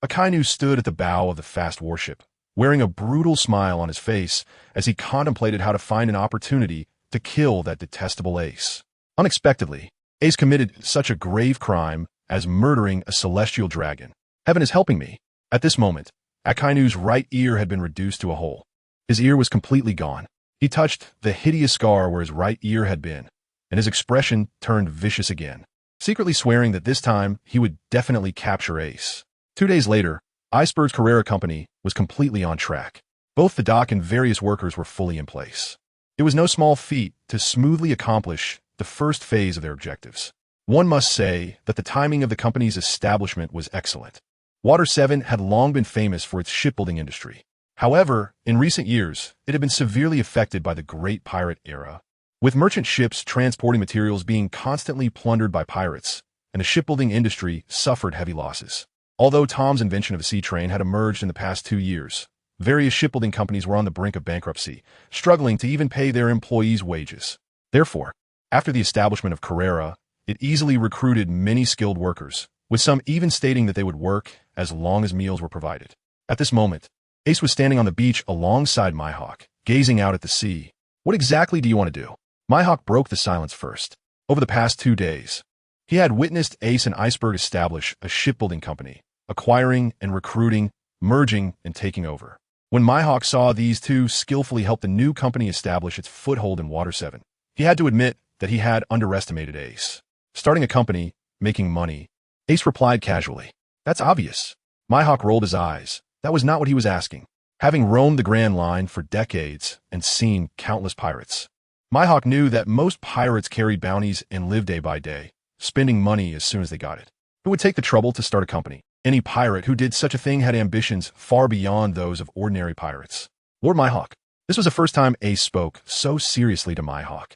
S1: Akainu stood at the bow of the fast warship, wearing a brutal smile on his face as he contemplated how to find an opportunity to kill that detestable Ace. Unexpectedly, Ace committed such a grave crime as murdering a celestial dragon. Heaven is helping me. At this moment, Akainu's right ear had been reduced to a hole. His ear was completely gone. He touched the hideous scar where his right ear had been, and his expression turned vicious again, secretly swearing that this time he would definitely capture Ace. 2 days later, Iceberg's Carrera Company was completely on track. Both the dock and various workers were fully in place. It was no small feat to smoothly accomplish the first phase of their objectives. One must say that the timing of the company's establishment was excellent. Water 7 had long been famous for its shipbuilding industry. However, in recent years, it had been severely affected by the Great Pirate Era, with merchant ships transporting materials being constantly plundered by pirates, and the shipbuilding industry suffered heavy losses. Although Tom's invention of a sea train had emerged in the past 2 years, various shipbuilding companies were on the brink of bankruptcy, struggling to even pay their employees' wages. Therefore, after the establishment of Carrera, it easily recruited many skilled workers, with some even stating that they would work as long as meals were provided. At this moment, Ace was standing on the beach alongside Mihawk, gazing out at the sea. What exactly do you want to do? Mihawk broke the silence first. Over the past 2 days, he had witnessed Ace and Iceberg establish a shipbuilding company, acquiring and recruiting, merging and taking over. When Mihawk saw these two skillfully help the new company establish its foothold in Water 7, he had to admit that he had underestimated Ace. Starting a company, making money, Ace replied casually. That's obvious. Mihawk rolled his eyes. That was not what he was asking. Having roamed the Grand Line for decades and seen countless pirates, Mihawk knew that most pirates carried bounties and lived day by day, spending money as soon as they got it. Who would take the trouble to start a company? Any pirate who did such a thing had ambitions far beyond those of ordinary pirates. Lord Mihawk. This was the first time Ace spoke so seriously to Mihawk.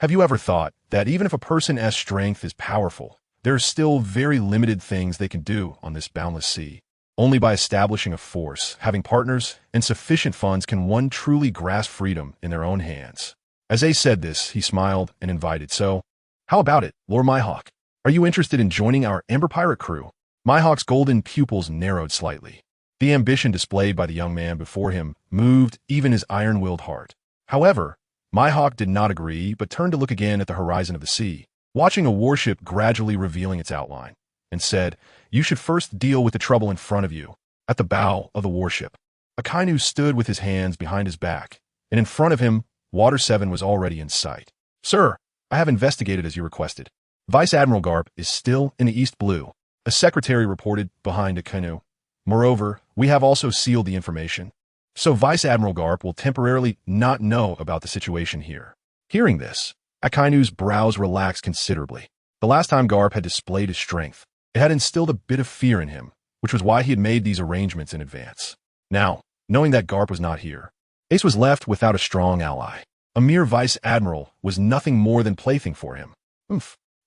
S1: Have you ever thought that even if a person's strength is powerful, there are still very limited things they can do on this boundless sea? Only by establishing a force, having partners, and sufficient funds can one truly grasp freedom in their own hands. As Ace said this, he smiled and invited, so, how about it, Lord Mihawk? Are you interested in joining our Ember Pirate crew? Mihawk's golden pupils narrowed slightly. The ambition displayed by the young man before him moved even his iron-willed heart. However, Mihawk did not agree but turned to look again at the horizon of the sea, watching a warship gradually revealing its outline, and said, You should first deal with the trouble in front of you. At the bow of the warship, Akainu stood with his hands behind his back, and in front of him, Water 7 was already in sight. Sir, I have investigated as you requested. Vice Admiral Garp is still in the East Blue. A secretary reported behind Akainu. Moreover, we have also sealed the information, so Vice Admiral Garp will temporarily not know about the situation here. Hearing this, Akainu's brows relaxed considerably. The last time Garp had displayed his strength, it had instilled a bit of fear in him, which was why he had made these arrangements in advance. Now, knowing that Garp was not here, Ace was left without a strong ally. A mere Vice Admiral was nothing more than plaything for him.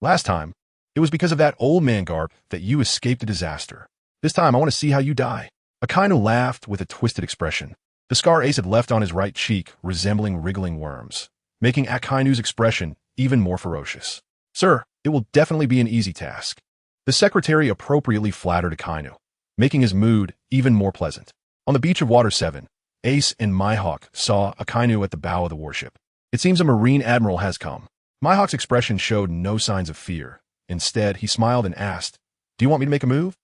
S1: Last time, it was because of that old man Garp that you escaped a disaster. This time I want to see how you die. Akainu laughed with a twisted expression. The scar Ace had left on his right cheek resembling wriggling worms, making Akainu's expression even more ferocious. Sir, it will definitely be an easy task. The secretary appropriately flattered Akainu, making his mood even more pleasant. On the beach of Water 7, Ace and Mihawk saw Akainu at the bow of the warship. It seems a Marine Admiral has come. Mihawk's expression showed no signs of fear. Instead, he smiled and asked, Do you want me to make a move?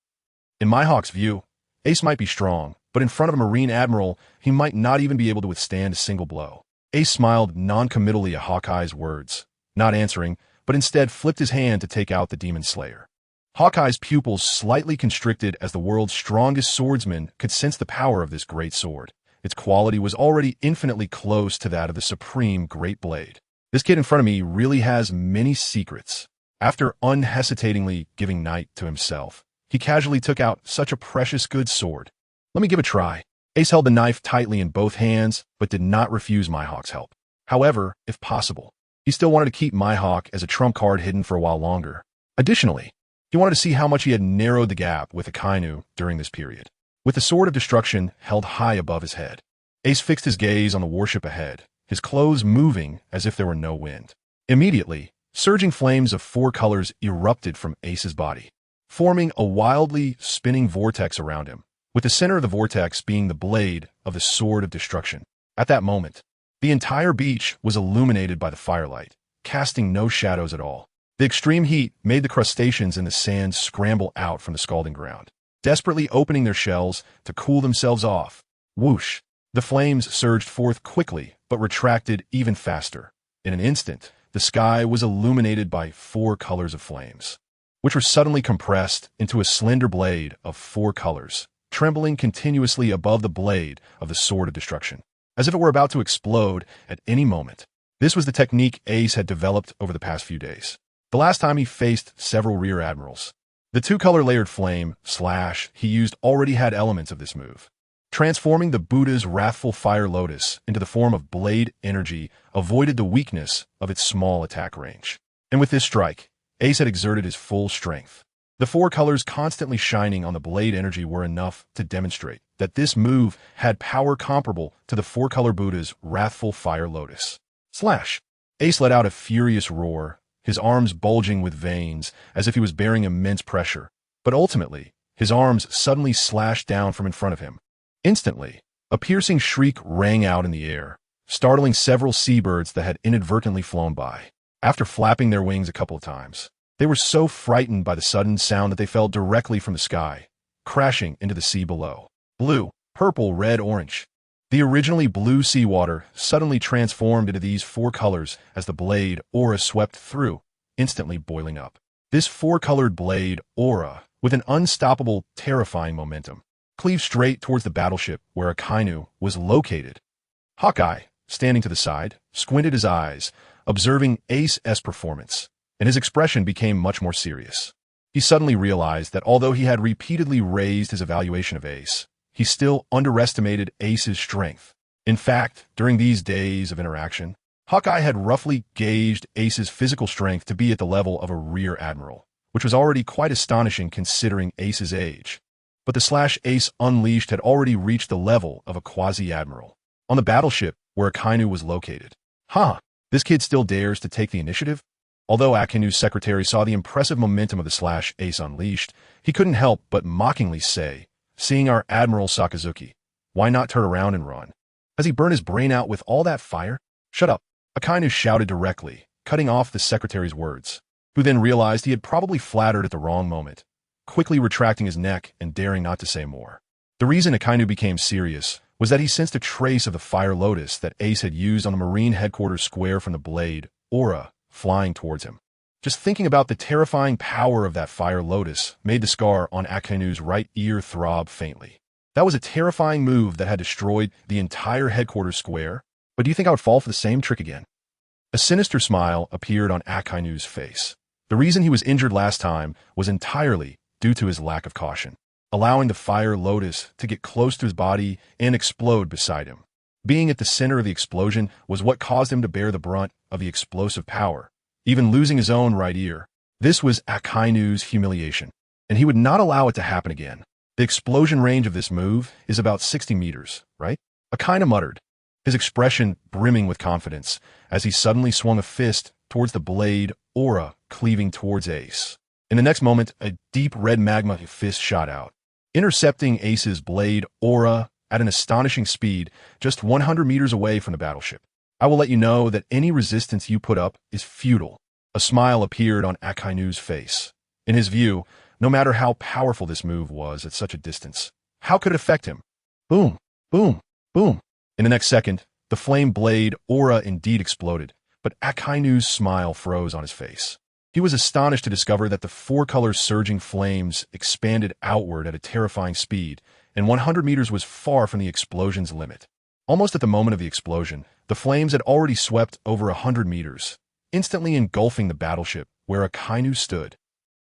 S1: In Mihawk's view, Ace might be strong, but in front of a Marine Admiral, he might not even be able to withstand a single blow. Ace smiled non-committally at Hawkeye's words, not answering, but instead flipped his hand to take out the Demon Slayer. Hawkeye's pupils slightly constricted as the world's strongest swordsman could sense the power of this great sword. Its quality was already infinitely close to that of the supreme Great Blade. This kid in front of me really has many secrets. After unhesitatingly giving night to himself, he casually took out such a precious good sword. Let me give it a try. Ace held the knife tightly in both hands, but did not refuse Mihawk's help. However, if possible, he still wanted to keep Mihawk as a trump card hidden for a while longer. Additionally, he wanted to see how much he had narrowed the gap with Akainu during this period. with the Sword of Destruction held high above his head. Ace fixed his gaze on the warship ahead, his clothes moving as if there were no wind. Immediately, surging flames of 4 colors erupted from Ace's body, forming a wildly spinning vortex around him, with the center of the vortex being the blade of the Sword of Destruction. At that moment, the entire beach was illuminated by the firelight, casting no shadows at all. The extreme heat made the crustaceans in the sand scramble out from the scalding ground, desperately opening their shells to cool themselves off. Whoosh! The flames surged forth quickly, but retracted even faster. In an instant, the sky was illuminated by 4 colors of flames, which were suddenly compressed into a slender blade of 4 colors, trembling continuously above the blade of the Sword of Destruction, as if it were about to explode at any moment. This was the technique Ace had developed over the past few days. The last time he faced several rear admirals, the 2-color layered flame slash he used already had elements of this move. Transforming the Buddha's wrathful fire lotus into the form of blade energy avoided the weakness of its small attack range. And with this strike, Ace had exerted his full strength. The 4 colors constantly shining on the blade energy were enough to demonstrate that this move had power comparable to the 4-color Buddha's wrathful fire lotus. Slash! Ace let out a furious roar, his arms bulging with veins as if he was bearing immense pressure. But ultimately, his arms suddenly slashed down from in front of him. Instantly, a piercing shriek rang out in the air, startling several seabirds that had inadvertently flown by. After flapping their wings a couple of times, they were so frightened by the sudden sound that they fell directly from the sky, crashing into the sea below. Blue, purple, red, orange. The originally blue seawater suddenly transformed into these 4 colors as the blade aura swept through, instantly boiling up. This 4-colored blade aura, with an unstoppable, terrifying momentum, cleaved straight towards the battleship where Akainu was located. Hawkeye, standing to the side, squinted his eyes, observing Ace's performance, and his expression became much more serious. He suddenly realized that although he had repeatedly raised his evaluation of Ace, he still underestimated Ace's strength. In fact, during these days of interaction, Hawkeye had roughly gauged Ace's physical strength to be at the level of a rear admiral, which was already quite astonishing considering Ace's age. But the slash Ace unleashed had already reached the level of a quasi-admiral on the battleship where Akainu was located. This kid still dares to take the initiative? Although Akainu's secretary saw the impressive momentum of the slash Ace unleashed, he couldn't help but mockingly say, "Seeing our Admiral Sakazuki, why not turn around and run? Has he burned his brain out with all that fire?" "Shut up," Akainu shouted directly, cutting off the secretary's words, who then realized he had probably flattered at the wrong moment, quickly retracting his neck and daring not to say more. The reason Akainu became serious was that he sensed a trace of the fire lotus that Ace had used on the Marine headquarters square from the blade aura flying towards him. Just thinking about the terrifying power of that fire lotus made the scar on Akainu's right ear throb faintly. That was a terrifying move that had destroyed the entire headquarters square, but do you think I would fall for the same trick again? A sinister smile appeared on Akainu's face. The reason he was injured last time was entirely due to his lack of caution, allowing the fire lotus to get close to his body and explode beside him. Being at the center of the explosion was what caused him to bear the brunt of the explosive power, even losing his own right ear. This was Akainu's humiliation, and he would not allow it to happen again. The explosion range of this move is about 60 meters, right? Akainu muttered, his expression brimming with confidence, as he suddenly swung a fist towards the blade aura cleaving towards Ace. In the next moment, a deep red magma fist shot out, intercepting Ace's blade aura at an astonishing speed just 100 meters away from the battleship. "I will let you know that any resistance you put up is futile." A smile appeared on Akainu's face. In his view, no matter how powerful this move was at such a distance, how could it affect him? Boom, boom, boom. In the next second, the flame blade aura indeed exploded, but Akainu's smile froze on his face. He was astonished to discover that the 4-color surging flames expanded outward at a terrifying speed, and 100 meters was far from the explosion's limit. Almost at the moment of the explosion, the flames had already swept over 100 meters, instantly engulfing the battleship where Akainu stood.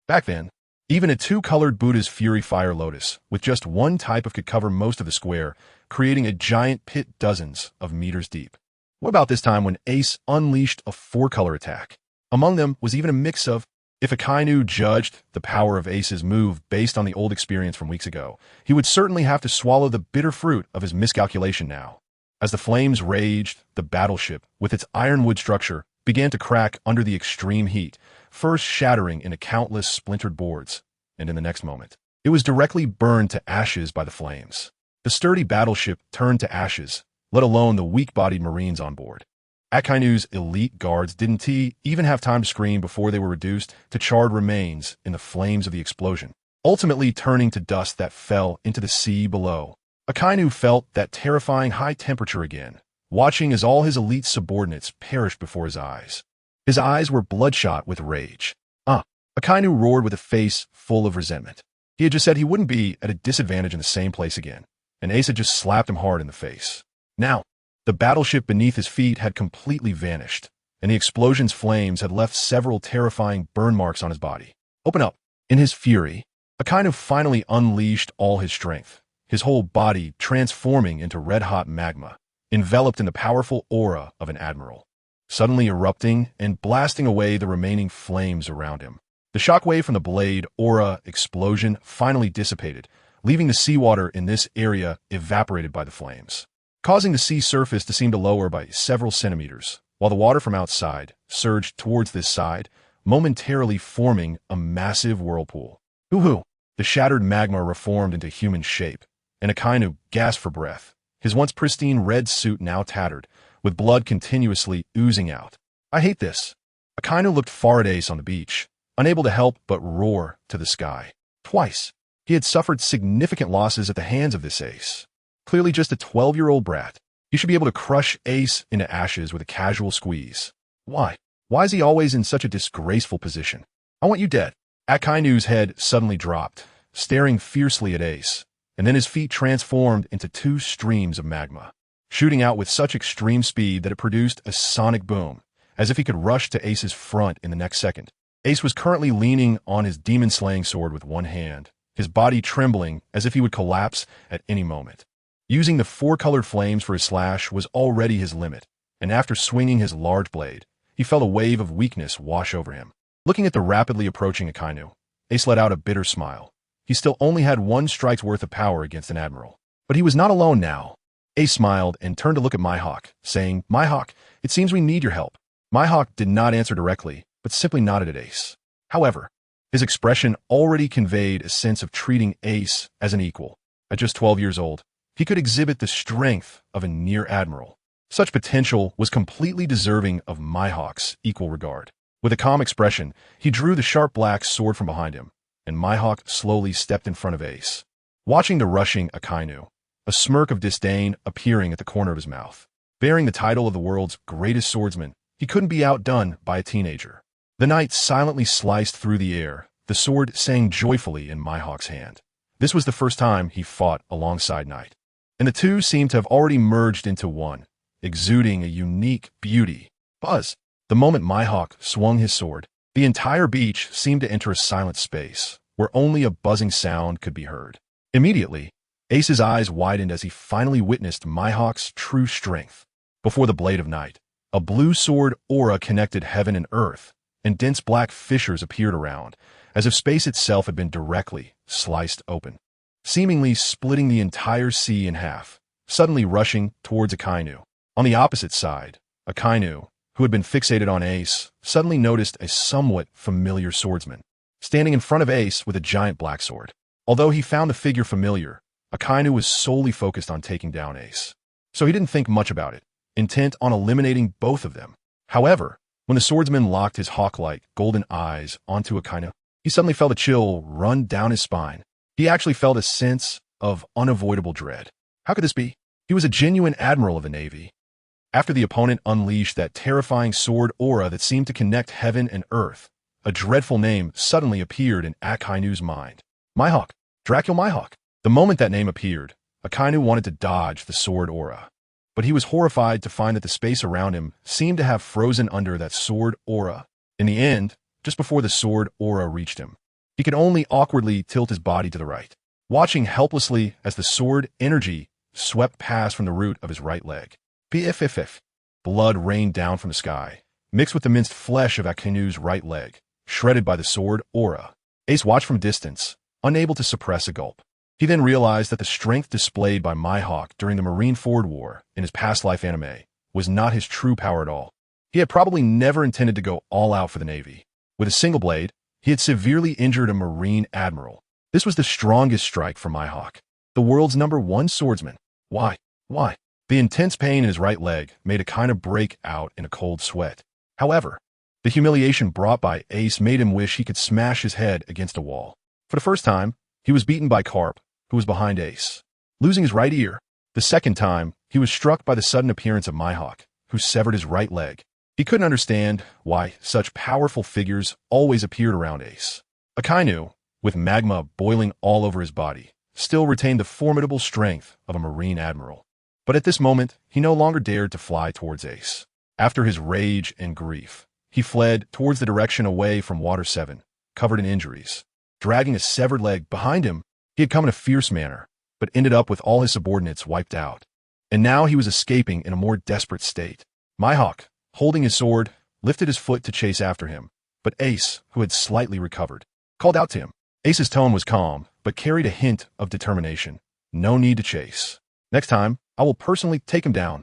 S1: Back then, even a 2-colored Buddha's Fury Fire Lotus with just one type could cover most of the square, creating a giant pit dozens of meters deep. What about this time when Ace unleashed a 4-color attack? Among them was even a mix of If Akainu judged the power of Ace's move based on the old experience from weeks ago, he would certainly have to swallow the bitter fruit of his miscalculation now. As the flames raged, the battleship, with its ironwood structure, began to crack under the extreme heat, first shattering into countless splintered boards, and in the next moment, it was directly burned to ashes by the flames. The sturdy battleship turned to ashes, let alone the weak-bodied Marines on board. Akainu's elite guards didn't even have time to scream before they were reduced to charred remains in the flames of the explosion, ultimately turning to dust that fell into the sea below. Akainu felt that terrifying high temperature again, watching as all his elite subordinates perished before his eyes. His eyes were bloodshot with rage. Akainu roared with a face full of resentment. He had just said he wouldn't be at a disadvantage in the same place again, and Ace had just slapped him hard in the face. Now, the battleship beneath his feet had completely vanished, and the explosion's flames had left several terrifying burn marks on his body. Open up! In his fury, Akainu finally unleashed all his strength, his whole body transforming into red-hot magma, enveloped in the powerful aura of an admiral, suddenly erupting and blasting away the remaining flames around him. The shockwave from the blade aura explosion finally dissipated, leaving the seawater in this area evaporated by the flames, causing the sea surface to seem to lower by several centimeters, while the water from outside surged towards this side, momentarily forming a massive whirlpool. Hoo-hoo! The shattered magma reformed into human shape, and Akainu gasped for breath, his once pristine red suit now tattered, with blood continuously oozing out. I hate this. Akainu looked far at Ace on the beach, unable to help but roar to the sky. Twice, he had suffered significant losses at the hands of this Ace. Clearly just a 12-year-old brat. He should be able to crush Ace into ashes with a casual squeeze. Why? Why is he always in such a disgraceful position? I want you dead. Akainu's head suddenly dropped, staring fiercely at Ace, and then his feet transformed into two streams of magma, shooting out with such extreme speed that it produced a sonic boom, as if he could rush to Ace's front in the next second. Ace was currently leaning on his demon-slaying sword with one hand, his body trembling as if he would collapse at any moment. Using the four-colored flames for his slash was already his limit, and after swinging his large blade, he felt a wave of weakness wash over him. Looking at the rapidly approaching Akainu, Ace let out a bitter smile. He still only had one strike's worth of power against an admiral. But he was not alone now. Ace smiled and turned to look at Mihawk, saying, Mihawk, it seems we need your help. Mihawk did not answer directly, but simply nodded at Ace. However, his expression already conveyed a sense of treating Ace as an equal. At just 12 years old, he could exhibit the strength of a near admiral. Such potential was completely deserving of Mihawk's equal regard. With a calm expression, he drew the sharp black sword from behind him, and Mihawk slowly stepped in front of Ace. Watching the rushing Akainu, a smirk of disdain appearing at the corner of his mouth. Bearing the title of the world's greatest swordsman, he couldn't be outdone by a teenager. The knight silently sliced through the air, the sword sang joyfully in Mihawk's hand. This was the first time he fought alongside Knight, and the two seemed to have already merged into one, exuding a unique beauty. Buzz! The moment Mihawk swung his sword, the entire beach seemed to enter a silent space, where only a buzzing sound could be heard. Immediately, Ace's eyes widened as he finally witnessed Mihawk's true strength. Before the blade of Night, a blue sword aura connected heaven and earth, and dense black fissures appeared around, as if space itself had been directly sliced open, seemingly splitting the entire sea in half, suddenly rushing towards Akainu. On the opposite side, Akainu, who had been fixated on Ace, suddenly noticed a somewhat familiar swordsman, standing in front of Ace with a giant black sword. Although he found the figure familiar, Akainu was solely focused on taking down Ace, so he didn't think much about it, intent on eliminating both of them. However, when the swordsman locked his hawk-like golden eyes onto Akainu, he suddenly felt a chill run down his spine. He actually felt a sense of unavoidable dread. How could this be? He was a genuine admiral of the Navy. After the opponent unleashed that terrifying sword aura that seemed to connect heaven and earth, a dreadful name suddenly appeared in Akainu's mind. Mihawk. Dracula Mihawk. The moment that name appeared, Akainu wanted to dodge the sword aura, but he was horrified to find that the space around him seemed to have frozen under that sword aura. In the end, just before the sword aura reached him, he could only awkwardly tilt his body to the right, watching helplessly as the sword energy swept past from the root of his right leg. Piff. Blood rained down from the sky, mixed with the minced flesh of Akainu's right leg, shredded by the sword aura. Ace watched from distance, unable to suppress a gulp. He then realized that the strength displayed by Mihawk during the Marineford War in his past life anime was not his true power at all. He had probably never intended to go all out for the Navy. With a single blade, he had severely injured a Marine admiral. This was the strongest strike for Mihawk, the world's #1 swordsman. Why? Why? The intense pain in his right leg made a kind of break out in a cold sweat. However, the humiliation brought by Ace made him wish he could smash his head against a wall. For the first time, he was beaten by Carp, who was behind Ace, losing his right ear. The second time, he was struck by the sudden appearance of Mihawk, who severed his right leg. He couldn't understand why such powerful figures always appeared around Ace. Akainu, with magma boiling all over his body, still retained the formidable strength of a Marine admiral. But at this moment, he no longer dared to fly towards Ace. After his rage and grief, he fled towards the direction away from Water 7, covered in injuries. Dragging a severed leg behind him, he had come in a fierce manner, but ended up with all his subordinates wiped out. And now he was escaping in a more desperate state. Mihawk, holding his sword, lifted his foot to chase after him, but Ace, who had slightly recovered, called out to him. Ace's tone was calm, but carried a hint of determination. No need to chase. Next time, I will personally take him down.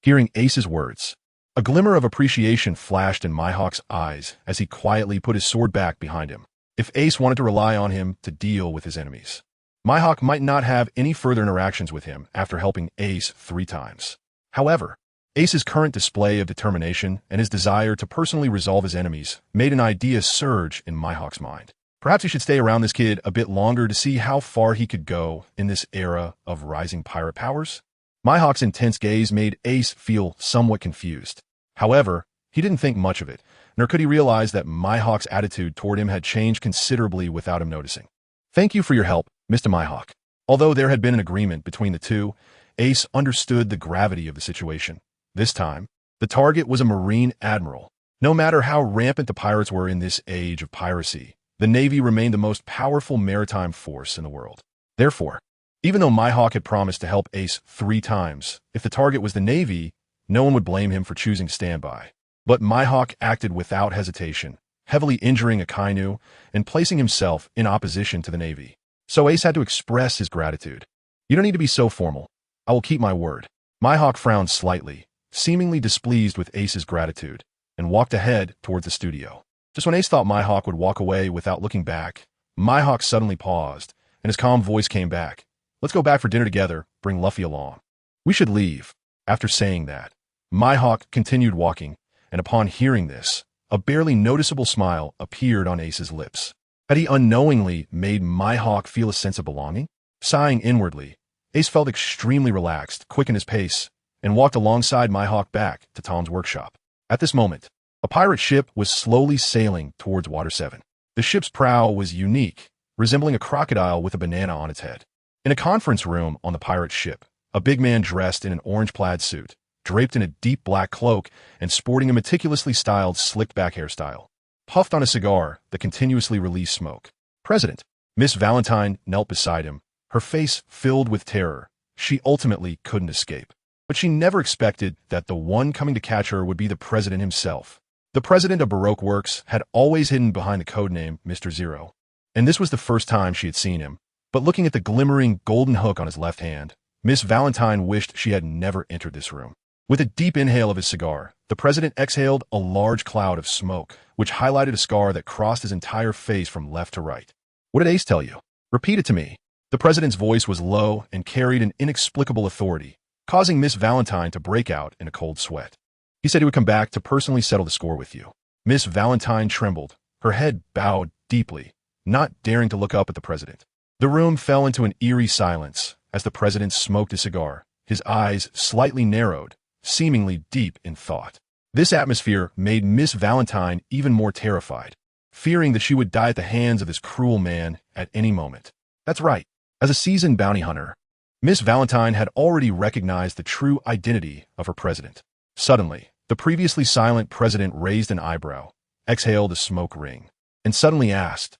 S1: Hearing Ace's words, a glimmer of appreciation flashed in Mihawk's eyes as he quietly put his sword back behind him. If Ace wanted to rely on him to deal with his enemies, Mihawk might not have any further interactions with him after helping Ace 3 times. However, Ace's current display of determination and his desire to personally resolve his enemies made an idea surge in Mihawk's mind. Perhaps he should stay around this kid a bit longer to see how far he could go in this era of rising pirate powers. Mihawk's intense gaze made Ace feel somewhat confused. However, he didn't think much of it, nor could he realize that Mihawk's attitude toward him had changed considerably without him noticing. Thank you for your help, Mr. Mihawk. Although there had been an agreement between the two, Ace understood the gravity of the situation. This time, the target was a Marine admiral. No matter how rampant the pirates were in this age of piracy, the Navy remained the most powerful maritime force in the world. Therefore, even though Mihawk had promised to help Ace 3 times, if the target was the Navy, no one would blame him for choosing standby. But Mihawk acted without hesitation, heavily injuring Akainu and placing himself in opposition to the Navy. So Ace had to express his gratitude. You don't need to be so formal. I will keep my word. Mihawk frowned slightly, seemingly displeased with Ace's gratitude, and walked ahead towards the studio. Just when Ace thought Mihawk would walk away without looking back, Mihawk suddenly paused, and his calm voice came back. Let's go back for dinner together, bring Luffy along. We should leave. After saying that, Mihawk continued walking, and upon hearing this, a barely noticeable smile appeared on Ace's lips. Had he unknowingly made Mihawk feel a sense of belonging? Sighing inwardly, Ace felt extremely relaxed, quickened his pace, and walked alongside Mihawk back to Tom's workshop. At this moment, a pirate ship was slowly sailing towards Water 7. The ship's prow was unique, resembling a crocodile with a banana on its head. In a conference room on the pirate ship, a big man dressed in an orange plaid suit, draped in a deep black cloak and sporting a meticulously styled slicked-back hairstyle, puffed on a cigar that continuously released smoke. President, Miss Valentine knelt beside him, her face filled with terror. She ultimately couldn't escape. But she never expected that the one coming to catch her would be the president himself. The president of Baroque Works had always hidden behind the codename Mr. Zero, and this was the first time she had seen him. But looking at the glimmering golden hook on his left hand, Miss Valentine wished she had never entered this room. With a deep inhale of his cigar, the president exhaled a large cloud of smoke, which highlighted a scar that crossed his entire face from left to right. What did Ace tell you? Repeat it to me. The president's voice was low and carried an inexplicable authority, causing Miss Valentine to break out in a cold sweat. He said he would come back to personally settle the score with you. Miss Valentine trembled, her head bowed deeply, not daring to look up at the president. The room fell into an eerie silence as the president smoked a cigar, his eyes slightly narrowed, seemingly deep in thought. This atmosphere made Miss Valentine even more terrified, fearing that she would die at the hands of this cruel man at any moment. That's right. As a seasoned bounty hunter, Miss Valentine had already recognized the true identity of her president. Suddenly, the previously silent president raised an eyebrow, exhaled a smoke ring, and suddenly asked,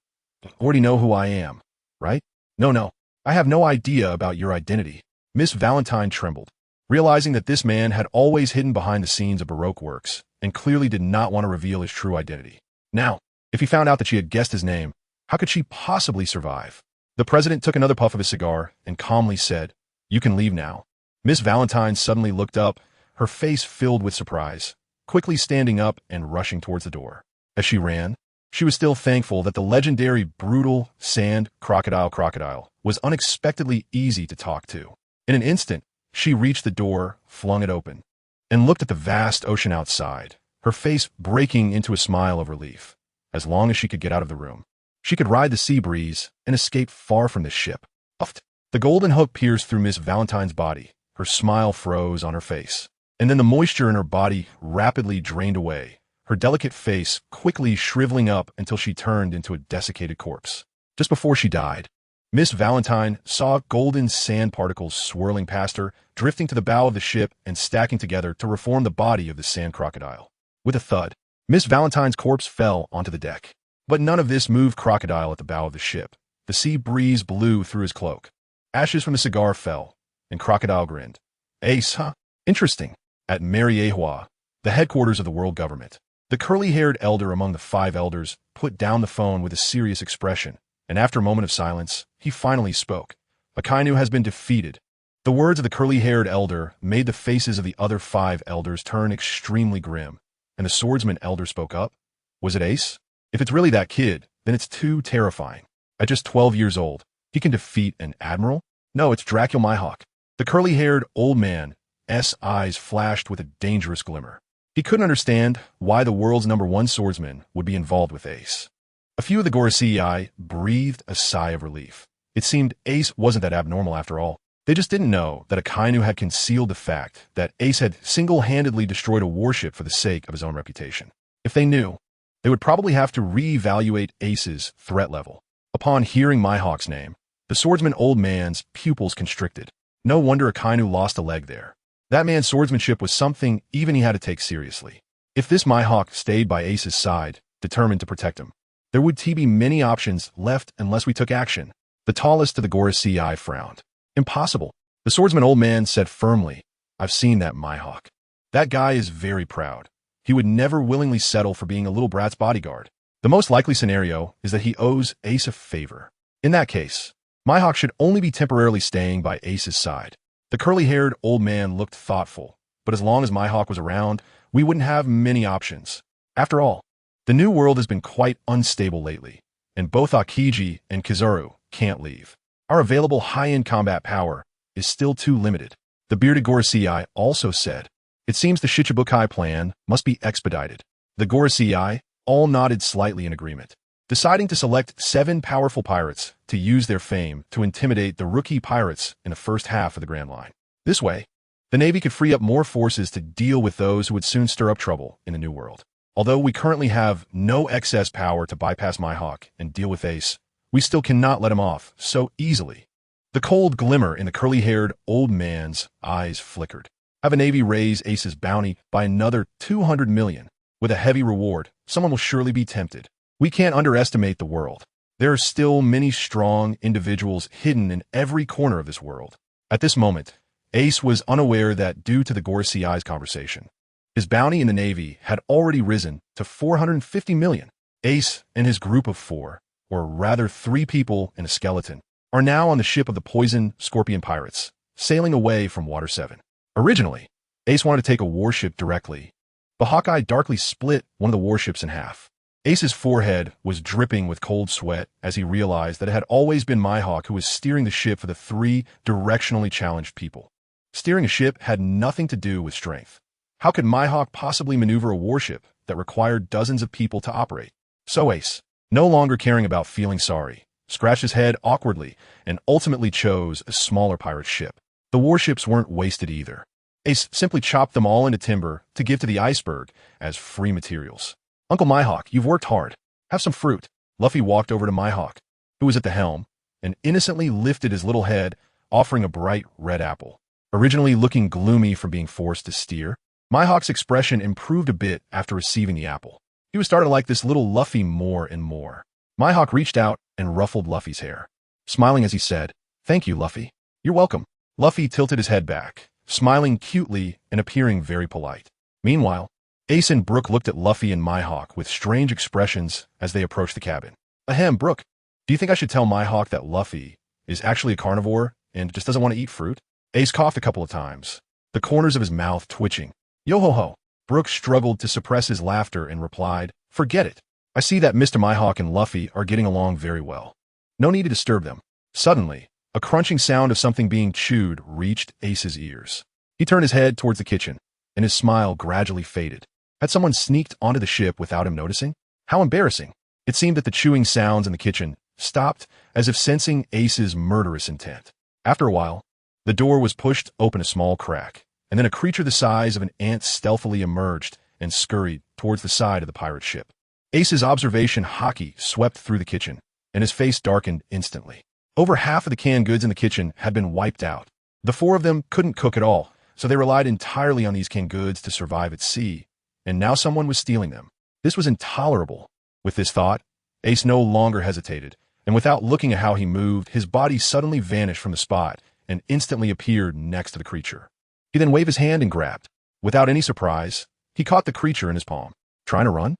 S1: "Already know who I am, right?" No, I have no idea about your identity." Miss Valentine trembled, realizing that this man had always hidden behind the scenes of Baroque Works and clearly did not want to reveal his true identity. Now, If he found out that she had guessed his name, how could she possibly survive? The president took another puff of his cigar and calmly said, "You can leave now." Miss Valentine suddenly looked up, her face filled with surprise, quickly standing up and rushing towards the door. As she ran, she was still thankful that the legendary brutal sand crocodile was unexpectedly easy to talk to. In an instant, she reached the door, flung it open, and looked at the vast ocean outside, her face breaking into a smile of relief. As long as she could get out of the room, she could ride the sea breeze and escape far from this ship. Puffed. The golden hook pierced through Miss Valentine's body. Her smile froze on her face, and then the moisture in her body rapidly drained away, her delicate face quickly shriveling up until she turned into a desiccated corpse. Just before she died, Miss Valentine saw golden sand particles swirling past her, drifting to the bow of the ship and stacking together to reform the body of the sand crocodile. With a thud, Miss Valentine's corpse fell onto the deck. But none of this moved Crocodile at the bow of the ship. The sea breeze blew through his cloak. Ashes from the cigar fell, and Crocodile grinned. "Ace, huh? Interesting." At Mariehua, the headquarters of the world government, the curly-haired elder among the 5 elders put down the phone with a serious expression, and after a moment of silence, he finally spoke. "Akainu has been defeated." The words of the curly-haired elder made the faces of the other 5 elders turn extremely grim, and the swordsman elder spoke up. "Was it Ace? If it's really that kid, then it's too terrifying. At just 12 years old, he can defeat an admiral? No, it's Dracul Mihawk." The curly-haired old man's eyes flashed with a dangerous glimmer. He couldn't understand why the world's #1 swordsman would be involved with Ace. A few of the Gorosei breathed a sigh of relief. It seemed Ace wasn't that abnormal after all. They just didn't know that Akainu had concealed the fact that Ace had single-handedly destroyed a warship for the sake of his own reputation. If they knew, they would probably have to re-evaluate Ace's threat level. Upon hearing Mihawk's name, the swordsman old man's pupils constricted. No wonder Akainu lost a leg there. That man's swordsmanship was something even he had to take seriously. If this Mihawk stayed by Ace's side, determined to protect him, there would be many options left unless we took action. The tallest of the Gorosei frowned. "Impossible," the swordsman old man said firmly. "I've seen that Mihawk. That guy is very proud. He would never willingly settle for being a little brat's bodyguard. The most likely scenario is that he owes Ace a favor. In that case, Mihawk should only be temporarily staying by Ace's side." The curly-haired old man looked thoughtful, but as long as Mihawk was around, we wouldn't have many options. After all, the new world has been quite unstable lately, and both Akiji and Kizaru can't leave. Our available high-end combat power is still too limited. The bearded Gorosei also said, "It seems the Shichibukai plan must be expedited." The Gorosei all nodded slightly in agreement, deciding to select 7 powerful pirates to use their fame to intimidate the rookie pirates in the first half of the Grand Line. This way, the Navy could free up more forces to deal with those who would soon stir up trouble in the New World. Although we currently have no excess power to bypass Mihawk and deal with Ace, we still cannot let him off so easily. The cold glimmer in the curly-haired old man's eyes flickered. Have a Navy raise Ace's bounty by another 200 million. With a heavy reward, someone will surely be tempted. We can't underestimate the world. There are still many strong individuals hidden in every corner of this world. At this moment, Ace was unaware that due to the Gorosei's conversation, his bounty in the Navy had already risen to 450 million. Ace and his group of 4, or rather 3 people and a skeleton, are now on the ship of the Poison Scorpion Pirates, sailing away from Water 7. Originally, Ace wanted to take a warship directly, but Hawkeye darkly split one of the warships in half. Ace's forehead was dripping with cold sweat as he realized that it had always been Mihawk who was steering the ship for the 3 directionally challenged people. Steering a ship had nothing to do with strength. How could Mihawk possibly maneuver a warship that required dozens of people to operate? So Ace, no longer caring about feeling sorry, scratched his head awkwardly and ultimately chose a smaller pirate ship. The warships weren't wasted either. Ace simply chopped them all into timber to give to the iceberg as free materials. "Uncle Mihawk, you've worked hard. Have some fruit." Luffy walked over to Mihawk, who was at the helm, and innocently lifted his little head, offering a bright red apple. Originally looking gloomy from being forced to steer, Mihawk's expression improved a bit after receiving the apple. He was starting to like this little Luffy more and more. Mihawk reached out and ruffled Luffy's hair, smiling as he said, "Thank you, Luffy. You're welcome." Luffy tilted his head back, smiling cutely and appearing very polite. Meanwhile, Ace and Brooke looked at Luffy and Mihawk with strange expressions as they approached the cabin. Ahem, Brooke, do you think I should tell Mihawk that Luffy is actually a carnivore and just doesn't want to eat fruit? Ace coughed a couple of times, the corners of his mouth twitching. Yo-ho-ho. Brooke struggled to suppress his laughter and replied, forget it. I see that Mr. Mihawk and Luffy are getting along very well. No need to disturb them. Suddenly, a crunching sound of something being chewed reached Ace's ears. He turned his head towards the kitchen, and his smile gradually faded. Had someone sneaked onto the ship without him noticing? How embarrassing. It seemed that the chewing sounds in the kitchen stopped as if sensing Ace's murderous intent. After a while, the door was pushed open a small crack, and then a creature the size of an ant stealthily emerged and scurried towards the side of the pirate ship. Ace's observation haki swept through the kitchen, and his face darkened instantly. Over half of the canned goods in the kitchen had been wiped out. The four of them couldn't cook at all, so they relied entirely on these canned goods to survive at sea, and now someone was stealing them. This was intolerable. With this thought, Ace no longer hesitated, and without looking at how he moved, his body suddenly vanished from the spot and instantly appeared next to the creature. He then waved his hand and grabbed. Without any surprise, he caught the creature in his palm. Trying to run?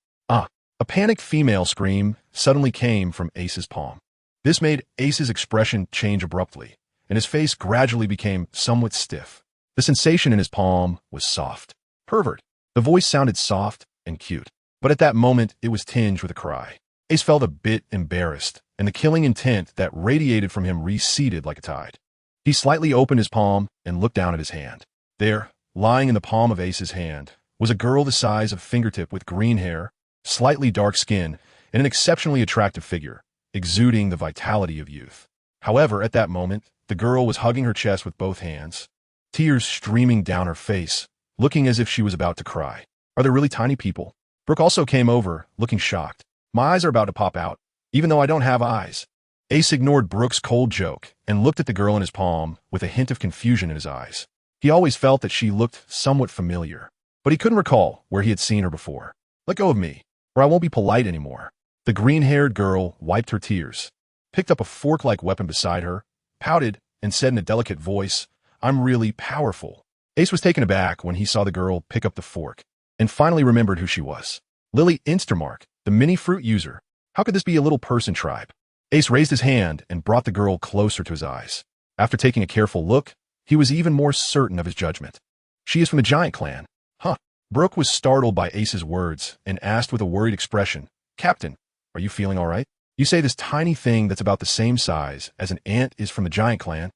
S1: A panicked female scream suddenly came from Ace's palm. This made Ace's expression change abruptly, and his face gradually became somewhat stiff. The sensation in his palm was soft. Pervert. The voice sounded soft and cute, but at that moment it was tinged with a cry. Ace felt a bit embarrassed, and the killing intent that radiated from him receded like a tide. He slightly opened his palm and looked down at his hand. There, lying in the palm of Ace's hand, was a girl the size of fingertip with green hair, slightly dark skin, and an exceptionally attractive figure, exuding the vitality of youth. However, at that moment, the girl was hugging her chest with both hands, tears streaming down her face, looking as if she was about to cry. Are there really tiny people? Brooke also came over, looking shocked. My eyes are about to pop out, even though I don't have eyes. Ace ignored Brooke's cold joke and looked at the girl in his palm with a hint of confusion in his eyes. He always felt that she looked somewhat familiar, but he couldn't recall where he had seen her before. Let go of me, or I won't be polite anymore. The green-haired girl wiped her tears, picked up a fork-like weapon beside her, pouted, and said in a delicate voice, I'm really powerful. Ace was taken aback when he saw the girl pick up the fork, and finally remembered who she was. Lily Instermark, the mini-fruit user. How could this be a little person tribe? Ace raised his hand and brought the girl closer to his eyes. After taking a careful look, he was even more certain of his judgment. She is from the Giant Clan. Huh. Brooke was startled by Ace's words and asked with a worried expression, Captain, are you feeling all right? You say this tiny thing that's about the same size as an ant is from the Giant Clan?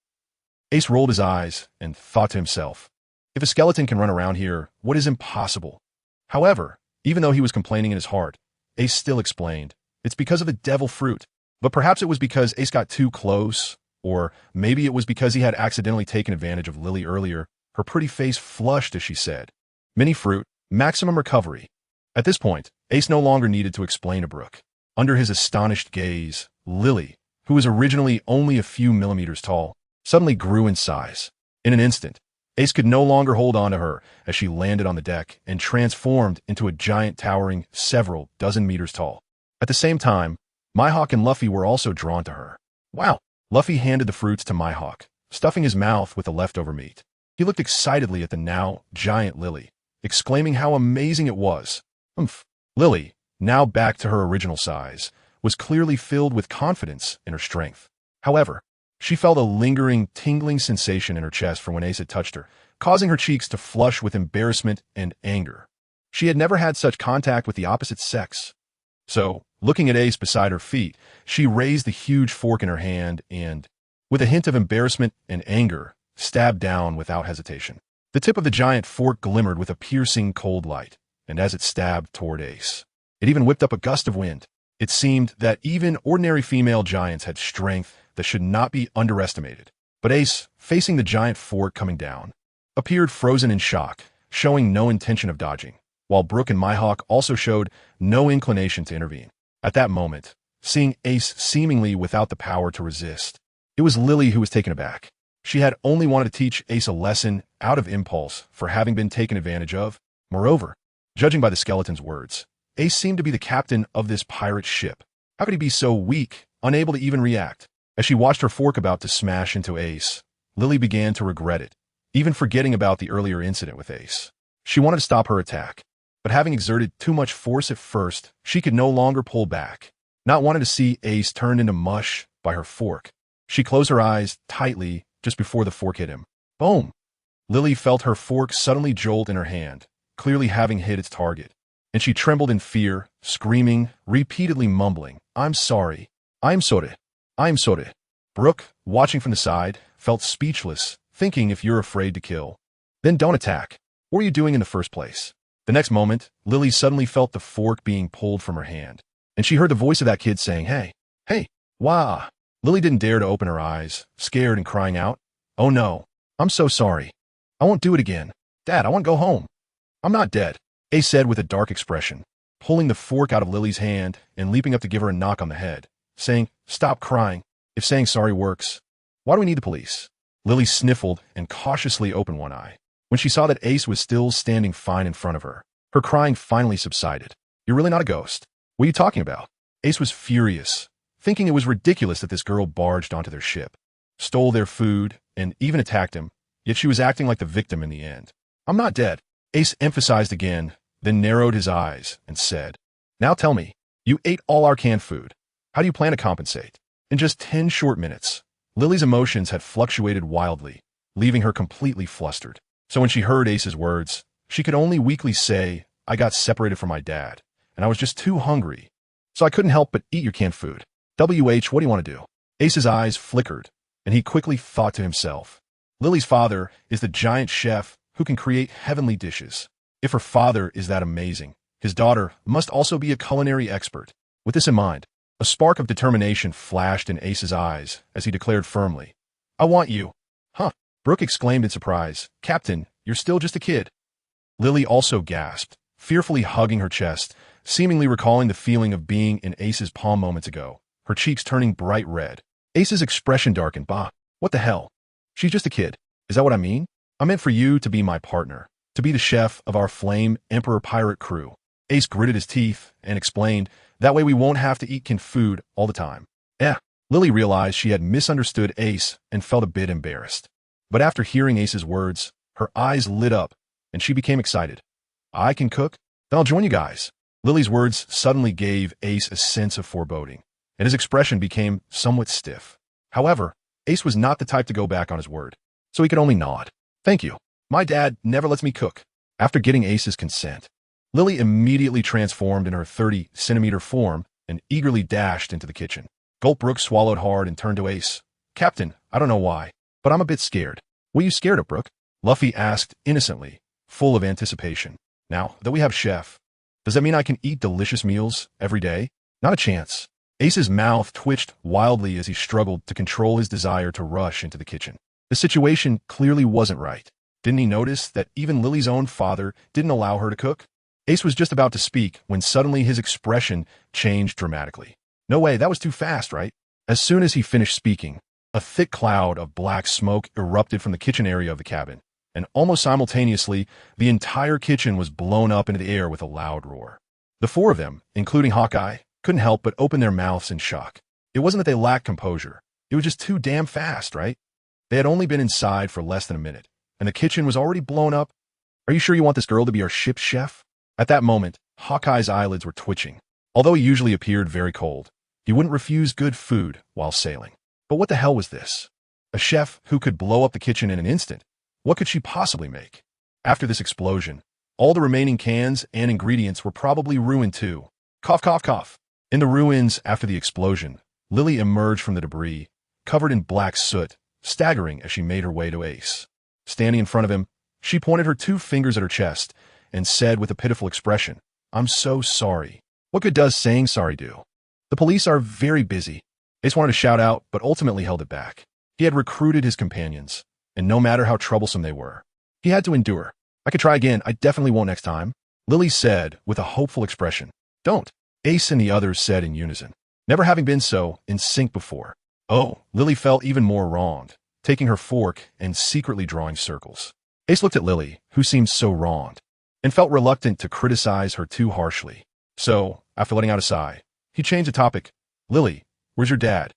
S1: Ace rolled his eyes and thought to himself, if a skeleton can run around here, what is impossible? However, even though he was complaining in his heart, Ace still explained, it's because of the devil fruit. But perhaps it was because Ace got too close, or maybe it was because he had accidentally taken advantage of Lily earlier. Her pretty face flushed as she said, Mini fruit, maximum recovery. At this point, Ace no longer needed to explain to Brooke. Under his astonished gaze, Lily, who was originally only a few millimeters tall, suddenly grew in size. In an instant, Ace could no longer hold on to her as she landed on the deck and transformed into a giant towering several dozen meters tall. At the same time, Mihawk and Luffy were also drawn to her. Wow! Luffy handed the fruits to Mihawk, stuffing his mouth with the leftover meat. He looked excitedly at the now giant Lily, exclaiming how amazing it was. Lily, now back to her original size, was clearly filled with confidence in her strength. However, she felt a lingering, tingling sensation in her chest from when Ace had touched her, causing her cheeks to flush with embarrassment and anger. She had never had such contact with the opposite sex. So, looking at Ace beside her feet, she raised the huge fork in her hand and, with a hint of embarrassment and anger, stabbed down without hesitation. The tip of the giant fork glimmered with a piercing cold light, and as it stabbed toward Ace, it even whipped up a gust of wind. It seemed that even ordinary female giants had strength that should not be underestimated. But Ace, facing the giant fork coming down, appeared frozen in shock, showing no intention of dodging, while Brooke and Mihawk also showed no inclination to intervene. At that moment, seeing Ace seemingly without the power to resist, it was Lily who was taken aback. She had only wanted to teach Ace a lesson out of impulse for having been taken advantage of. Moreover, judging by the skeleton's words, Ace seemed to be the captain of this pirate ship. How could he be so weak, unable to even react? As she watched her fork about to smash into Ace, Lily began to regret it, even forgetting about the earlier incident with Ace. She wanted to stop her attack. but having exerted too much force at first, she could no longer pull back. Not wanting to see Ace turned into mush by her fork, she closed her eyes tightly just before the fork hit him. Boom! Lily felt her fork suddenly jolt in her hand, clearly having hit its target, and she trembled in fear, screaming, repeatedly mumbling, I'm sorry. I'm sorry. I'm sorry. Brooke, watching from the side, felt speechless, thinking if you're afraid to kill, then don't attack. What were you doing in the first place? The next moment, Lily suddenly felt the fork being pulled from her hand, and she heard the voice of that kid saying, hey, wah. Lily didn't dare to open her eyes, scared and crying out, oh no, I'm so sorry. I won't do it again. Dad, I want to go home. I'm not dead, Ace said with a dark expression, pulling the fork out of Lily's hand and leaping up to give her a knock on the head, saying, stop crying. If saying sorry works, why do we need the police? Lily sniffled and cautiously opened one eye. When she saw that Ace was still standing fine in front of her, her crying finally subsided. You're really not a ghost. What are you talking about? Ace was furious, thinking it was ridiculous that this girl barged onto their ship, stole their food, and even attacked him, yet she was acting like the victim in the end. I'm not dead, Ace emphasized again, then narrowed his eyes and said, now tell me, you ate all our canned food. How do you plan to compensate? In just 10 short minutes, Lily's emotions had fluctuated wildly, leaving her completely flustered. So when she heard Ace's words, she could only weakly say, I got separated from my dad, and I was just too hungry, so I couldn't help but eat your canned food. WH, what do you want to do? Ace's eyes flickered, and he quickly thought to himself, Lily's father is the giant chef who can create heavenly dishes. If her father is that amazing, his daughter must also be a culinary expert. With this in mind, a spark of determination flashed in Ace's eyes as he declared firmly, I want you. Huh? Brooke exclaimed in surprise, Captain, you're still just a kid. Lily also gasped, fearfully hugging her chest, seemingly recalling the feeling of being in Ace's palm moments ago, her cheeks turning bright red. Ace's expression darkened. Bah, what the hell? She's just a kid. Is that what I mean? I meant for you to be my partner, to be the chef of our Flame Emperor pirate crew. Ace gritted his teeth and explained, that way we won't have to eat canned food all the time. Lily realized she had misunderstood Ace and felt a bit embarrassed. But after hearing Ace's words, her eyes lit up, and she became excited. I can cook? Then I'll join you guys. Lily's words suddenly gave Ace a sense of foreboding, and his expression became somewhat stiff. However, Ace was not the type to go back on his word, so he could only nod. Thank you. My dad never lets me cook. After getting Ace's consent, Lily immediately transformed in her 30-centimeter form and eagerly dashed into the kitchen. Gulp Brooke swallowed hard and turned to Ace. Captain, I don't know why, but I'm a bit scared. What are you scared of, Brooke? Luffy asked innocently, full of anticipation. Now that we have Chef, does that mean I can eat delicious meals every day? Not a chance. Ace's mouth twitched wildly as he struggled to control his desire to rush into the kitchen. The situation clearly wasn't right. Didn't he notice that even Lily's own father didn't allow her to cook? Ace was just about to speak when suddenly his expression changed dramatically. No way, that was too fast, right? As soon as he finished speaking, a thick cloud of black smoke erupted from the kitchen area of the cabin, and almost simultaneously, the entire kitchen was blown up into the air with a loud roar. The four of them, including Hawkeye, couldn't help but open their mouths in shock. It wasn't that they lacked composure. It was just too damn fast, right? They had only been inside for less than a minute, and the kitchen was already blown up. Are you sure you want this girl to be our ship's chef? At that moment, Hawkeye's eyelids were twitching. Although he usually appeared very cold, he wouldn't refuse good food while sailing. But what the hell was this? A chef who could blow up the kitchen in an instant? What could she possibly make? After this explosion, all the remaining cans and ingredients were probably ruined too. Cough, cough, cough. In the ruins after the explosion, Lily emerged from the debris, covered in black soot, staggering as she made her way to Ace. Standing in front of him, she pointed her 2 fingers at her chest and said with a pitiful expression, I'm so sorry. What good does saying sorry do? The police are very busy. Ace wanted to shout out, but ultimately held it back. He had recruited his companions, and no matter how troublesome they were, he had to endure. I could try again. I definitely won't next time, Lily said with a hopeful expression. Don't, Ace and the others said in unison, never having been so in sync before. Oh, Lily felt even more wronged, taking her fork and secretly drawing circles. Ace looked at Lily, who seemed so wronged, and felt reluctant to criticize her too harshly. So, after letting out a sigh, he changed the topic. Lily, where's your dad?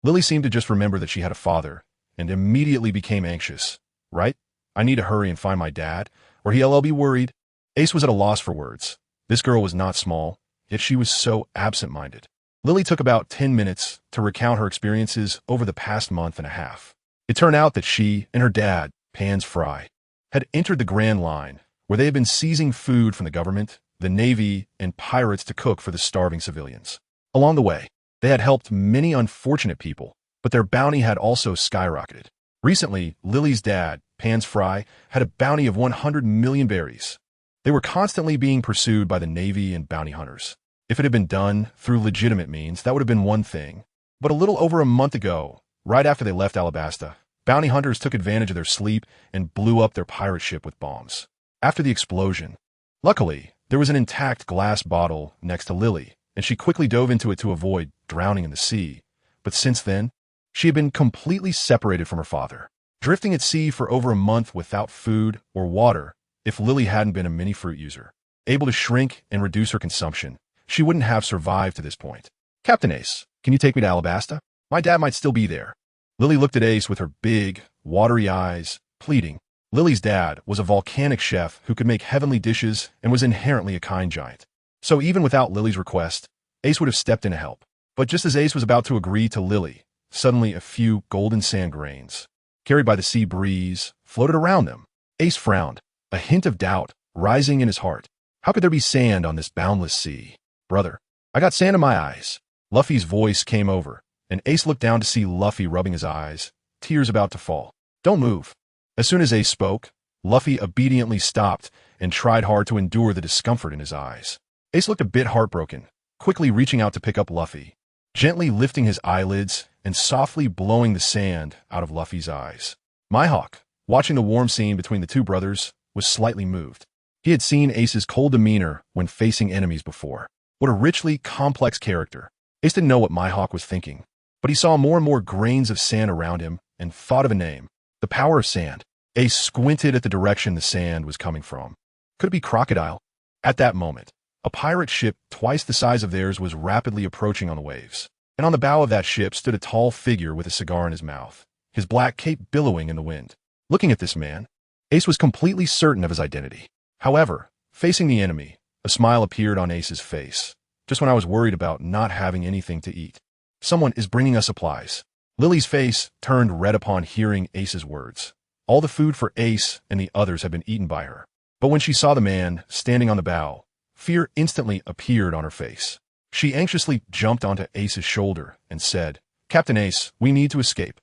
S1: Lily seemed to just remember that she had a father, and immediately became anxious. Right? I need to hurry and find my dad, or he'll be worried. Ace was at a loss for words. This girl was not small, yet she was so absent-minded. Lily took about 10 minutes to recount her experiences over the past month and a half. It turned out that she and her dad, Pans Fry, had entered the Grand Line, where they had been seizing food from the government, the Navy, and pirates to cook for the starving civilians. Along the way, they had helped many unfortunate people, but their bounty had also skyrocketed. Recently, Lily's dad, Pans Fry, had a bounty of 100 million berries. They were constantly being pursued by the Navy and bounty hunters. If it had been done through legitimate means, that would have been one thing. But a little over a month ago, right after they left Alabasta, bounty hunters took advantage of their sleep and blew up their pirate ship with bombs. After the explosion, luckily, there was an intact glass bottle next to Lily, and she quickly dove into it to avoid drowning in the sea. But since then, she had been completely separated from her father, drifting at sea for over a month without food or water. If Lily hadn't been a mini fruit user, able to shrink and reduce her consumption, she wouldn't have survived to this point. Captain Ace, can you take me to Alabasta? My dad might still be there. Lily looked at Ace with her big, watery eyes, pleading. Lily's dad was a volcanic chef who could make heavenly dishes and was inherently a kind giant. So even without Lily's request, Ace would have stepped in to help. But just as Ace was about to agree to Lily, suddenly a few golden sand grains, carried by the sea breeze, floated around them. Ace frowned, a hint of doubt rising in his heart. How could there be sand on this boundless sea? Brother, I got sand in my eyes. Luffy's voice came over, and Ace looked down to see Luffy rubbing his eyes, tears about to fall. Don't move. As soon as Ace spoke, Luffy obediently stopped and tried hard to endure the discomfort in his eyes. Ace looked a bit heartbroken, quickly reaching out to pick up Luffy, gently lifting his eyelids and softly blowing the sand out of Luffy's eyes. Mihawk, watching the warm scene between the two brothers, was slightly moved. He had seen Ace's cold demeanor when facing enemies before. What a richly complex character. Ace didn't know what Mihawk was thinking, but he saw more and more grains of sand around him and thought of a name. The power of sand. Ace squinted at the direction the sand was coming from. Could it be Crocodile? At that moment, a pirate ship twice the size of theirs was rapidly approaching on the waves, and on the bow of that ship stood a tall figure with a cigar in his mouth, his black cape billowing in the wind. Looking at this man, Ace was completely certain of his identity. However, facing the enemy, a smile appeared on Ace's face, just when I was worried about not having anything to eat. Someone is bringing us supplies. Lily's face turned red upon hearing Ace's words. All the food for Ace and the others had been eaten by her. But when she saw the man standing on the bow, fear instantly appeared on her face. She anxiously jumped onto Ace's shoulder and said, Captain Ace, we need to escape.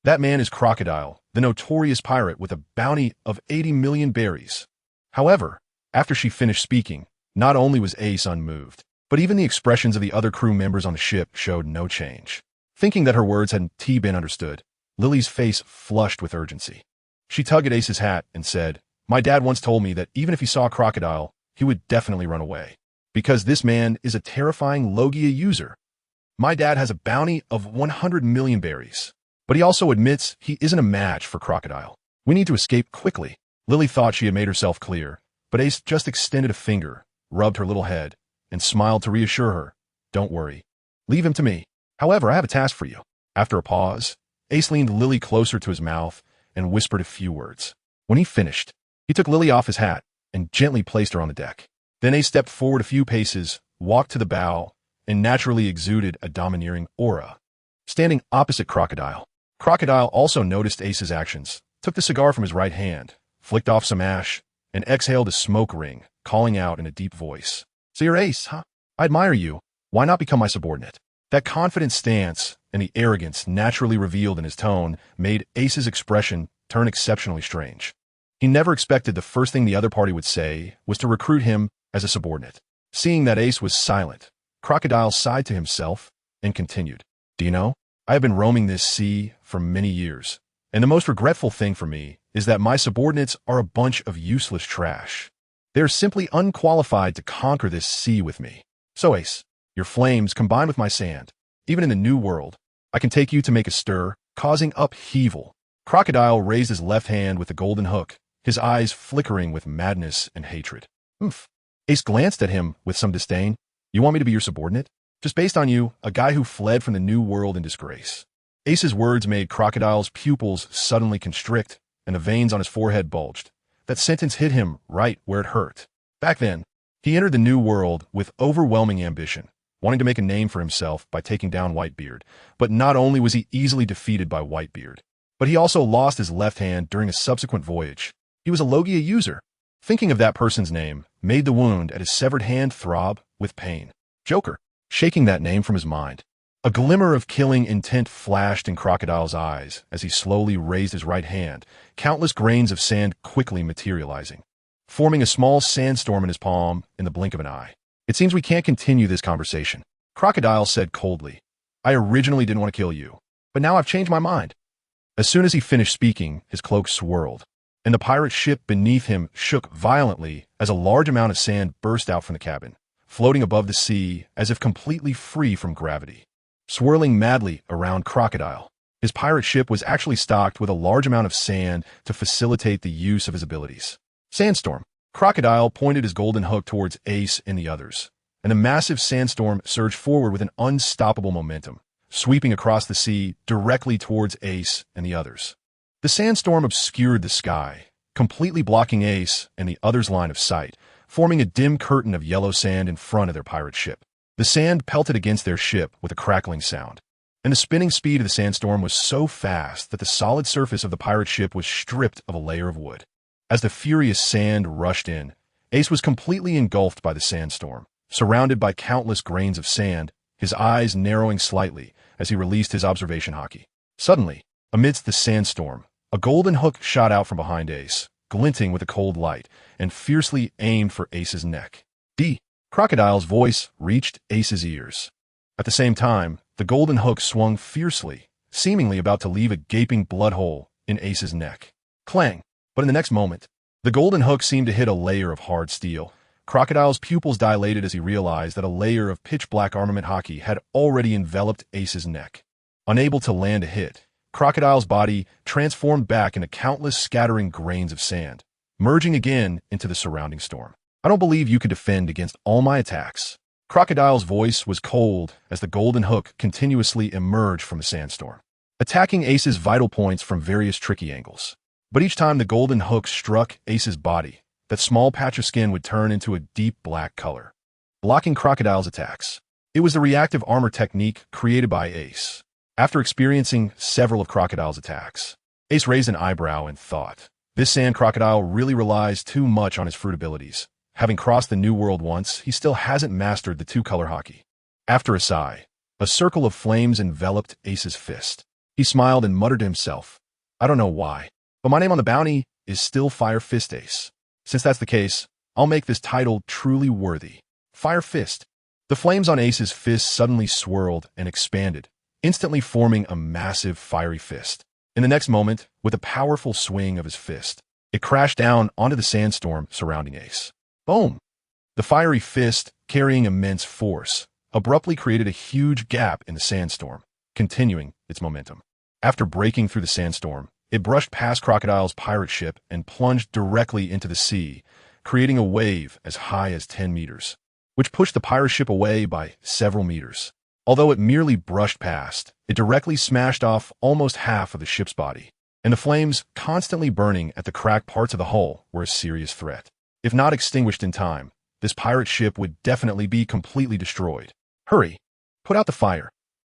S1: That man is Crocodile, the notorious pirate with a bounty of 80 million berries. However, after she finished speaking, not only was Ace unmoved, but even the expressions of the other crew members on the ship showed no change. Thinking that her words hadn't been understood, Lily's face flushed with urgency. She tugged at Ace's hat and said, My dad once told me that even if he saw a crocodile, he would definitely run away. Because this man is a terrifying Logia user. My dad has a bounty of 100 million berries. But he also admits he isn't a match for Crocodile. We need to escape quickly. Lily thought she had made herself clear, but Ace just extended a finger, rubbed her little head, and smiled to reassure her. Don't worry. Leave him to me. However, I have a task for you. After a pause, Ace leaned Lily closer to his mouth and whispered a few words. When he finished, he took Lily off his hat and gently placed her on the deck. Then Ace stepped forward a few paces, walked to the bow, and naturally exuded a domineering aura. Standing opposite Crocodile, Crocodile also noticed Ace's actions, took the cigar from his right hand, flicked off some ash, and exhaled a smoke ring, calling out in a deep voice. So you're Ace, huh? I admire you. Why not become my subordinate? That confident stance and the arrogance naturally revealed in his tone made Ace's expression turn exceptionally strange. He never expected the first thing the other party would say was to recruit him as a subordinate. Seeing that Ace was silent, Crocodile sighed to himself and continued. Do you know, I have been roaming this sea for many years, and the most regretful thing for me is that my subordinates are a bunch of useless trash. They are simply unqualified to conquer this sea with me. So Ace, your flames combined with my sand, even in the new world, I can take you to make a stir, causing upheaval. Crocodile raised his left hand with the golden hook, his eyes flickering with madness and hatred. Oomph. Ace glanced at him with some disdain. You want me to be your subordinate? Just based on you, a guy who fled from the new world in disgrace. Ace's words made Crocodile's pupils suddenly constrict, and the veins on his forehead bulged. That sentence hit him right where it hurt. Back then, he entered the New World with overwhelming ambition, wanting to make a name for himself by taking down Whitebeard. But not only was he easily defeated by Whitebeard, but he also lost his left hand during a subsequent voyage. He was a Logia user. Thinking of that person's name made the wound at his severed hand throb with pain. Joker, shaking that name from his mind. A glimmer of killing intent flashed in Crocodile's eyes as he slowly raised his right hand, countless grains of sand quickly materializing, forming a small sandstorm in his palm in the blink of an eye. It seems we can't continue this conversation, Crocodile said coldly. I originally didn't want to kill you, but now I've changed my mind. As soon as he finished speaking, his cloak swirled, and the pirate ship beneath him shook violently as a large amount of sand burst out from the cabin, floating above the sea as if completely free from gravity. Swirling madly around Crocodile, his pirate ship was actually stocked with a large amount of sand to facilitate the use of his abilities. Sandstorm. Crocodile pointed his golden hook towards Ace and the others, and the massive sandstorm surged forward with an unstoppable momentum, sweeping across the sea directly towards Ace and the others. The sandstorm obscured the sky, completely blocking Ace and the others' line of sight, forming a dim curtain of yellow sand in front of their pirate ship. The sand pelted against their ship with a crackling sound, and the spinning speed of the sandstorm was so fast that the solid surface of the pirate ship was stripped of a layer of wood. As the furious sand rushed in, Ace was completely engulfed by the sandstorm, surrounded by countless grains of sand, his eyes narrowing slightly as he released his observation hockey. Suddenly, amidst the sandstorm, a golden hook shot out from behind Ace, glinting with a cold light, and fiercely aimed for Ace's neck. Crocodile's voice reached Ace's ears. At the same time, the golden hook swung fiercely, seemingly about to leave a gaping blood hole in Ace's neck. Clang! But in the next moment, the golden hook seemed to hit a layer of hard steel. Crocodile's pupils dilated as he realized that a layer of pitch-black armament hockey had already enveloped Ace's neck. Unable to land a hit, Crocodile's body transformed back into countless scattering grains of sand, merging again into the surrounding storm. I don't believe you could defend against all my attacks. Crocodile's voice was cold as the golden hook continuously emerged from the sandstorm, attacking Ace's vital points from various tricky angles. But each time the golden hook struck Ace's body, that small patch of skin would turn into a deep black color, blocking Crocodile's attacks. It was the reactive armor technique created by Ace. After experiencing several of Crocodile's attacks, Ace raised an eyebrow and thought, this sand crocodile really relies too much on his fruit abilities. Having crossed the New World once, he still hasn't mastered the two-color hockey. After a sigh, a circle of flames enveloped Ace's fist. He smiled and muttered to himself, I don't know why, but my name on the bounty is still Fire Fist Ace. Since that's the case, I'll make this title truly worthy. Fire Fist. The flames on Ace's fist suddenly swirled and expanded, instantly forming a massive fiery fist. In the next moment, with a powerful swing of his fist, it crashed down onto the sandstorm surrounding Ace. Boom! The fiery fist, carrying immense force, abruptly created a huge gap in the sandstorm, continuing its momentum. After breaking through the sandstorm, it brushed past Crocodile's pirate ship and plunged directly into the sea, creating a wave as high as 10 meters, which pushed the pirate ship away by several meters. Although it merely brushed past, it directly smashed off almost half of the ship's body, and the flames constantly burning at the cracked parts of the hull were a serious threat. If not extinguished in time, this pirate ship would definitely be completely destroyed. Hurry! Put out the fire.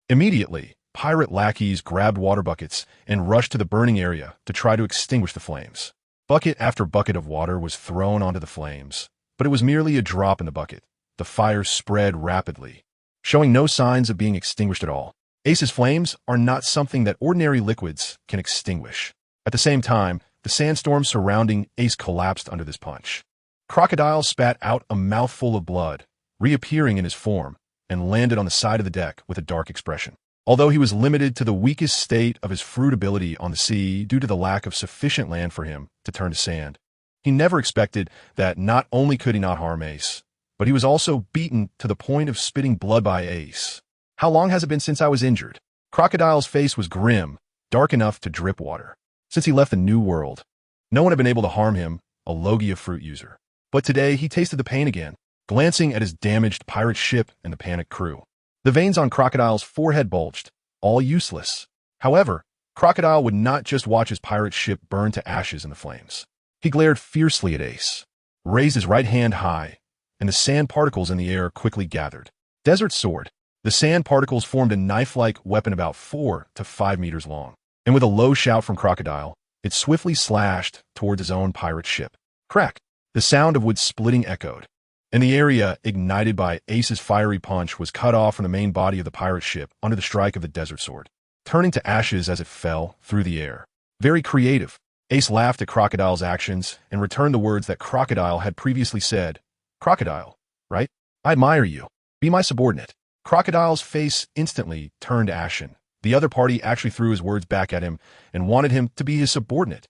S1: Immediately, pirate lackeys grabbed water buckets and rushed to the burning area to try to extinguish the flames. Bucket after bucket of water was thrown onto the flames, but it was merely a drop in the bucket. The fire spread rapidly, showing no signs of being extinguished at all. Ace's flames are not something that ordinary liquids can extinguish. At the same time, the sandstorm surrounding Ace collapsed under this punch. Crocodile spat out a mouthful of blood, reappearing in his form, and landed on the side of the deck with a dark expression. Although he was limited to the weakest state of his fruit ability on the sea due to the lack of sufficient land for him to turn to sand, he never expected that not only could he not harm Ace, but he was also beaten to the point of spitting blood by Ace. How long has it been since I was injured? Crocodile's face was grim, dark enough to drip water. Since he left the New World, no one had been able to harm him, a Logia fruit user. But today he tasted the pain again, glancing at his damaged pirate ship and the panicked crew. The veins on Crocodile's forehead bulged, all useless. However, Crocodile would not just watch his pirate ship burn to ashes in the flames. He glared fiercely at Ace. raised his right hand high, and the sand particles in the air quickly gathered. Desert Sword. The sand particles formed a knife-like weapon about 4 to 5 meters long, and with a low shout from Crocodile, it swiftly slashed towards his own pirate ship. Crack! The sound of wood splitting echoed, and the area ignited by Ace's fiery punch was cut off from the main body of the pirate ship under the strike of the Desert Sword, turning to ashes as it fell through the air. Very creative. Ace laughed at Crocodile's actions and returned the words that Crocodile had previously said. Crocodile, right? I admire you. Be my subordinate. Crocodile's face instantly turned ashen. The other party actually threw his words back at him and wanted him to be his subordinate.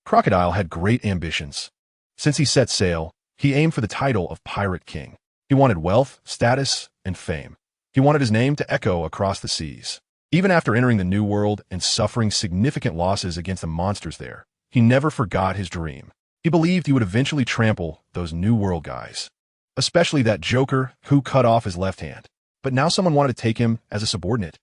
S1: Crocodile had great ambitions. Since he set sail, he aimed for the title of Pirate King. He wanted wealth, status, and fame. He wanted his name to echo across the seas. Even after entering the New World and suffering significant losses against the monsters there, he never forgot his dream. He believed he would eventually trample those New World guys, especially that Joker who cut off his left hand. But now someone wanted to take him as a subordinate.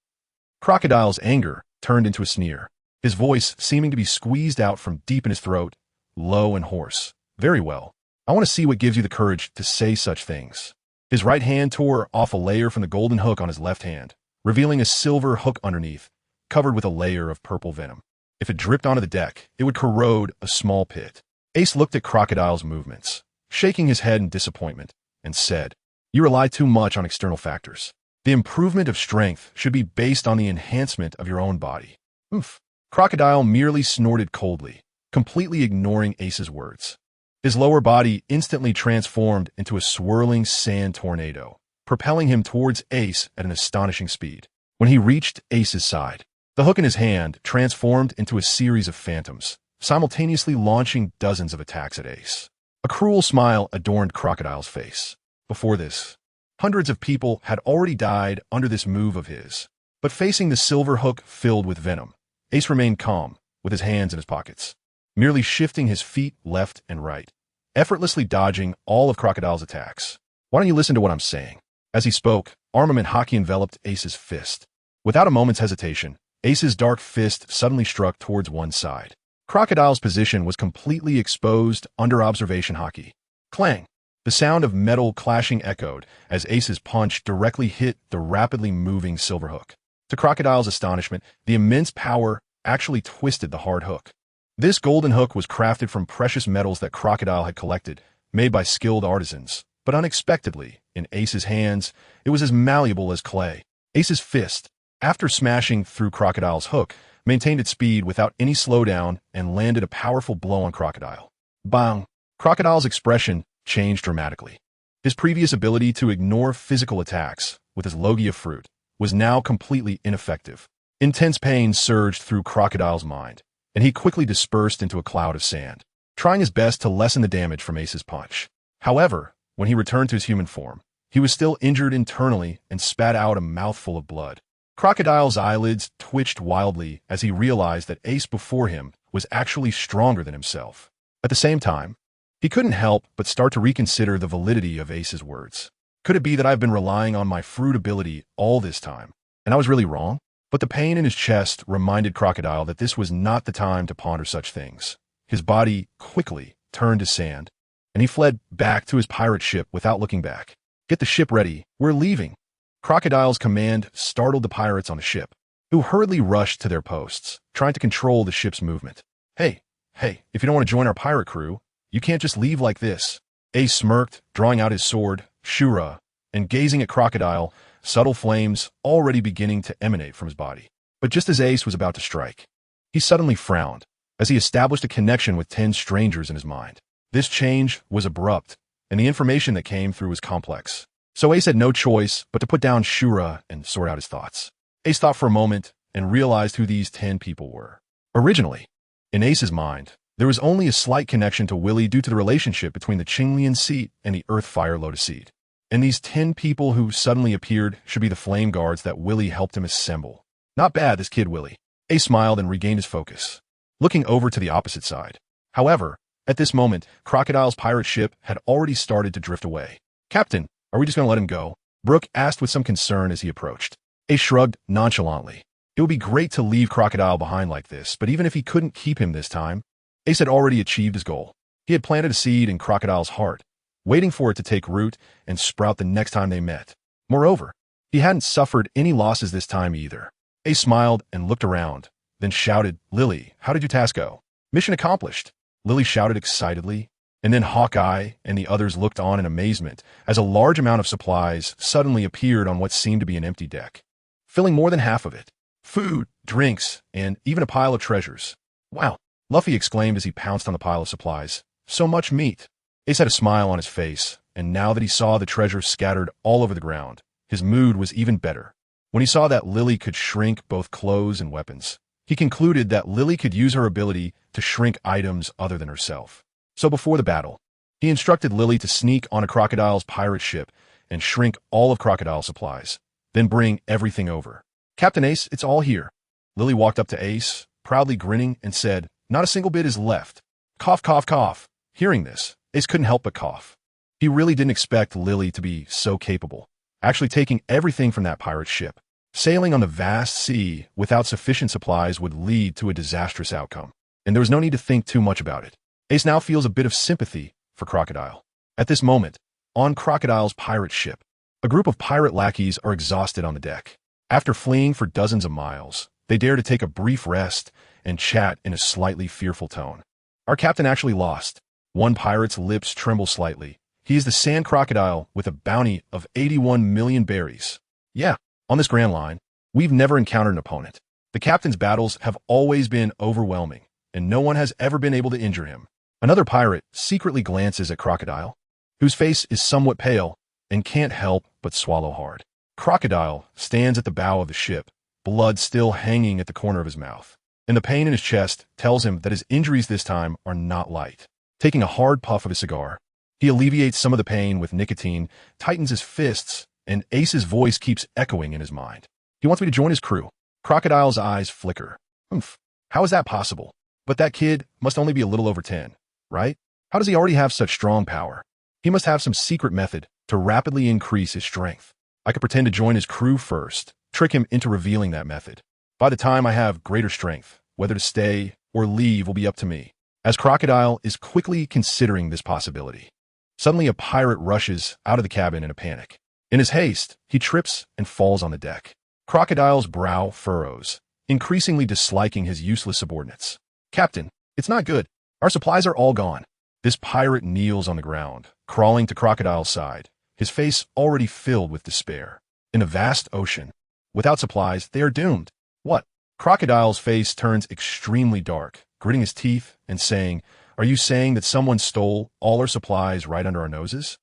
S1: Crocodile's anger turned into a sneer, his voice seeming to be squeezed out from deep in his throat, low and hoarse. Very well. I want to see what gives you the courage to say such things. His right hand tore off a layer from the golden hook on his left hand, revealing a silver hook underneath, covered with a layer of purple venom. If it dripped onto the deck, it would corrode a small pit. Ace looked at Crocodile's movements, shaking his head in disappointment, and said, You rely too much on external factors. The improvement of strength should be based on the enhancement of your own body. Oof. Crocodile merely snorted coldly, completely ignoring Ace's words. His lower body instantly transformed into a swirling sand tornado, propelling him towards Ace at an astonishing speed. When he reached Ace's side, the hook in his hand transformed into a series of phantoms, simultaneously launching dozens of attacks at Ace. A cruel smile adorned Crocodile's face. Before this, hundreds of people had already died under this move of his. But facing the silver hook filled with venom, Ace remained calm, with his hands in his pockets, merely shifting his feet left and right, effortlessly dodging all of Crocodile's attacks. Why don't you listen to what I'm saying? As he spoke, armament hockey enveloped Ace's fist. Without a moment's hesitation, Ace's dark fist suddenly struck towards one side. Crocodile's position was completely exposed under observation hockey. Clang! The sound of metal clashing echoed as Ace's punch directly hit the rapidly moving silver hook. To Crocodile's astonishment, the immense power actually twisted the hard hook. This golden hook was crafted from precious metals that Crocodile had collected, made by skilled artisans. But unexpectedly, in Ace's hands, it was as malleable as clay. Ace's fist, after smashing through Crocodile's hook, maintained its speed without any slowdown and landed a powerful blow on Crocodile. Bang! Crocodile's expression changed dramatically. His previous ability to ignore physical attacks with his Logia fruit was now completely ineffective. Intense pain surged through Crocodile's mind, and he quickly dispersed into a cloud of sand, trying his best to lessen the damage from Ace's punch. However, when he returned to his human form, he was still injured internally and spat out a mouthful of blood. Crocodile's eyelids twitched wildly as he realized that Ace before him was actually stronger than himself. At the same time, he couldn't help but start to reconsider the validity of Ace's words. Could it be that I've been relying on my fruit ability all this time, and I was really wrong? But the pain in his chest reminded Crocodile that this was not the time to ponder such things. His body quickly turned to sand, and he fled back to his pirate ship without looking back. Get the ship ready, we're leaving. Crocodile's command startled the pirates on the ship, who hurriedly rushed to their posts, trying to control the ship's movement. Hey, if you don't want to join our pirate crew, you can't just leave like this. Ace smirked, drawing out his sword, Shura, and gazing at Crocodile, subtle flames already beginning to emanate from his body. But just as Ace was about to strike, he suddenly frowned, as he established a connection with 10 strangers in his mind. This change was abrupt, and the information that came through was complex. So Ace had no choice but to put down Shura and sort out his thoughts. Ace thought for a moment and realized who these 10 people were. Originally, in Ace's mind, there was only a slight connection to Willy due to the relationship between the Qinglian seat and the Earthfire Lotus seed. And these 10 people who suddenly appeared should be the flame guards that Willy helped him assemble. Not bad, this kid Willy. Ace smiled and regained his focus, looking over to the opposite side. However, at this moment, Crocodile's pirate ship had already started to drift away. Captain, are we just going to let him go? Brooke asked with some concern as he approached. Ace shrugged nonchalantly. It would be great to leave Crocodile behind like this, but even if he couldn't keep him this time, Ace had already achieved his goal. He had planted a seed in Crocodile's heart, waiting for it to take root and sprout the next time they met. Moreover, he hadn't suffered any losses this time either. Ace smiled and looked around, then shouted, "Lily, how did your task go?" "Mission accomplished," Lily shouted excitedly, and then Hawkeye and the others looked on in amazement as a large amount of supplies suddenly appeared on what seemed to be an empty deck, filling more than half of it. Food, drinks, and even a pile of treasures. "Wow," Luffy exclaimed as he pounced on the pile of supplies. "So much meat." Ace had a smile on his face, and now that he saw the treasure scattered all over the ground, his mood was even better. When he saw that Lily could shrink both clothes and weapons, he concluded that Lily could use her ability to shrink items other than herself. So before the battle, he instructed Lily to sneak on a Crocodile's pirate ship and shrink all of Crocodile's supplies, then bring everything over. "Captain Ace, it's all here." Lily walked up to Ace, proudly grinning, and said, "Not a single bit is left." Cough, cough, cough. Hearing this, Ace couldn't help but cough. He really didn't expect Lily to be so capable, actually taking everything from that pirate ship. Sailing on the vast sea without sufficient supplies would lead to a disastrous outcome, and there was no need to think too much about it. Ace now feels a bit of sympathy for Crocodile. At this moment, on Crocodile's pirate ship, a group of pirate lackeys are exhausted on the deck. After fleeing for dozens of miles, they dare to take a brief rest and chat in a slightly fearful tone. "Our captain actually lost." One pirate's lips tremble slightly. "He is the Sand Crocodile with a bounty of 81 million berries. Yeah, on this Grand Line, we've never encountered an opponent. The captain's battles have always been overwhelming, and no one has ever been able to injure him." Another pirate secretly glances at Crocodile, whose face is somewhat pale and can't help but swallow hard. Crocodile stands at the bow of the ship, blood still hanging at the corner of his mouth, and the pain in his chest tells him that his injuries this time are not light. Taking a hard puff of his cigar, he alleviates some of the pain with nicotine, tightens his fists, and Ace's voice keeps echoing in his mind. "He wants me to join his crew." Crocodile's eyes flicker. "Humph, how is that possible? But that kid must only be a little over 10, right? How does he already have such strong power? He must have some secret method to rapidly increase his strength. I could pretend to join his crew first, trick him into revealing that method. By the time I have greater strength, whether to stay or leave will be up to me." As Crocodile is quickly considering this possibility, suddenly a pirate rushes out of the cabin in a panic. In his haste, he trips and falls on the deck. Crocodile's brow furrows, increasingly disliking his useless subordinates. "Captain, it's not good. Our supplies are all gone." This pirate kneels on the ground, crawling to Crocodile's side, his face already filled with despair. In a vast ocean, without supplies, they are doomed. "What?" Crocodile's face turns extremely dark, gritting his teeth and saying, "Are you saying that someone stole all our supplies right under our noses?"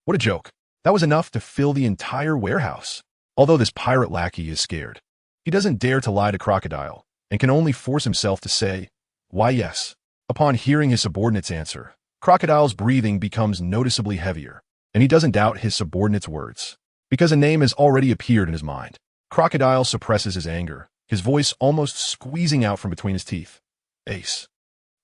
S1: What a joke. That was enough to fill the entire warehouse. Although this pirate lackey is scared, he doesn't dare to lie to Crocodile and can only force himself to say, "Why, yes." Upon hearing his subordinate's answer, Crocodile's breathing becomes noticeably heavier, and he doesn't doubt his subordinate's words, because a name has already appeared in his mind. Crocodile suppresses his anger, his voice almost squeezing out from between his teeth. "Ace."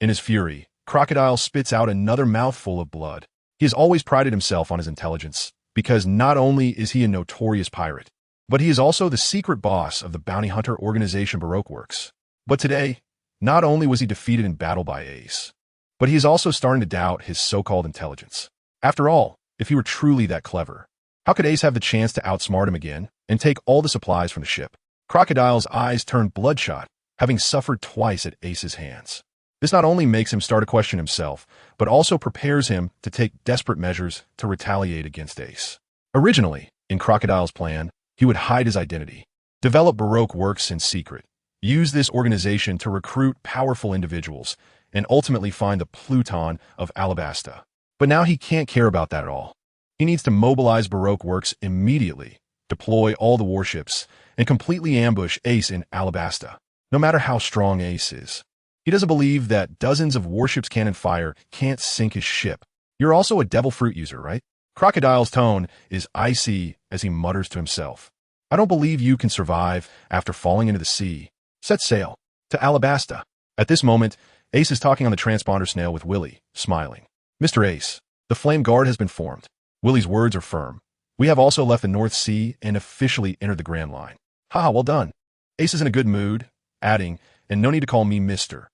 S1: In his fury, Crocodile spits out another mouthful of blood. He has always prided himself on his intelligence, because not only is he a notorious pirate, but he is also the secret boss of the bounty hunter organization Baroque Works. But today, not only was he defeated in battle by Ace, but he is also starting to doubt his so-called intelligence. After all, if he were truly that clever, how could Ace have the chance to outsmart him again and take all the supplies from the ship? Crocodile's eyes turn bloodshot, having suffered twice at Ace's hands. This not only makes him start to question himself, but also prepares him to take desperate measures to retaliate against Ace. Originally, in Crocodile's plan, he would hide his identity, develop Baroque Works in secret, use this organization to recruit powerful individuals, and ultimately find the Pluton of Alabasta. But now he can't care about that at all. He needs to mobilize Baroque Works immediately, deploy all the warships, and completely ambush Ace in Alabasta, no matter how strong Ace is. He doesn't believe that dozens of warships' cannon fire can't sink his ship. "You're also a devil fruit user, right?" Crocodile's tone is icy as he mutters to himself. "I don't believe you can survive after falling into the sea. Set sail to Alabasta." At this moment, Ace is talking on the transponder snail with Willie, smiling. "Mr. Ace, the Flame Guard has been formed." Willie's words are firm. "We have also left the North Sea and officially entered the Grand Line." "Haha, well done." Ace is in a good mood, adding, "And no need to call me Mr.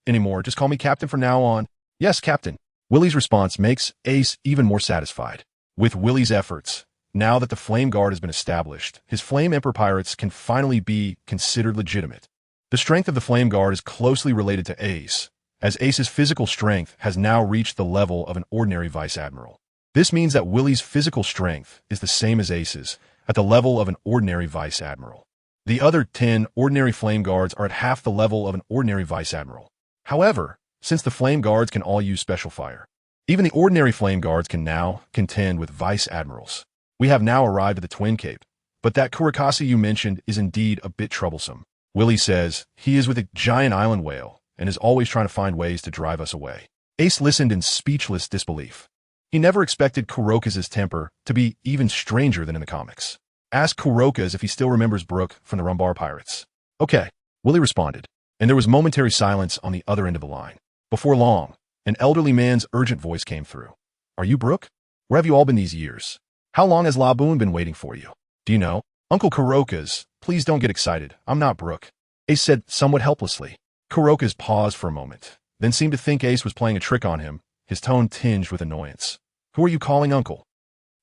S1: anymore. Just call me Captain from now on." "Yes, Captain." Willie's response makes Ace even more satisfied. With Willie's efforts, now that the Flame Guard has been established, his Flame Emperor pirates can finally be considered legitimate. The strength of the Flame Guard is closely related to Ace, as Ace's physical strength has now reached the level of an ordinary Vice Admiral. This means that Willie's physical strength is the same as Ace's, at the level of an ordinary Vice Admiral. The other 10 ordinary Flame Guards are at half the level of an ordinary Vice Admiral. However, since the Flame Guards can all use special fire, even the ordinary Flame Guards can now contend with Vice Admirals. We have now arrived at the Twin Cape, but that Kurakasi you mentioned is indeed a bit troublesome. Willie says he is with a giant island whale and is always trying to find ways to drive us away. Ace listened in speechless disbelief. He never expected Kuroka's temper to be even stranger than in the comics. Ask Kuroka if he still remembers Brook from the Rumbar Pirates. Okay, Willie responded, and there was momentary silence on the other end of the line. Before long, an elderly man's urgent voice came through. Are you Brook? Where have you all been these years? How long has Laboon been waiting for you? Do you know? Uncle Kuroka's, please don't get excited. I'm not Brook. Ace said somewhat helplessly. Kuroka's paused for a moment, then seemed to think Ace was playing a trick on him, his tone tinged with annoyance. Who are you calling Uncle?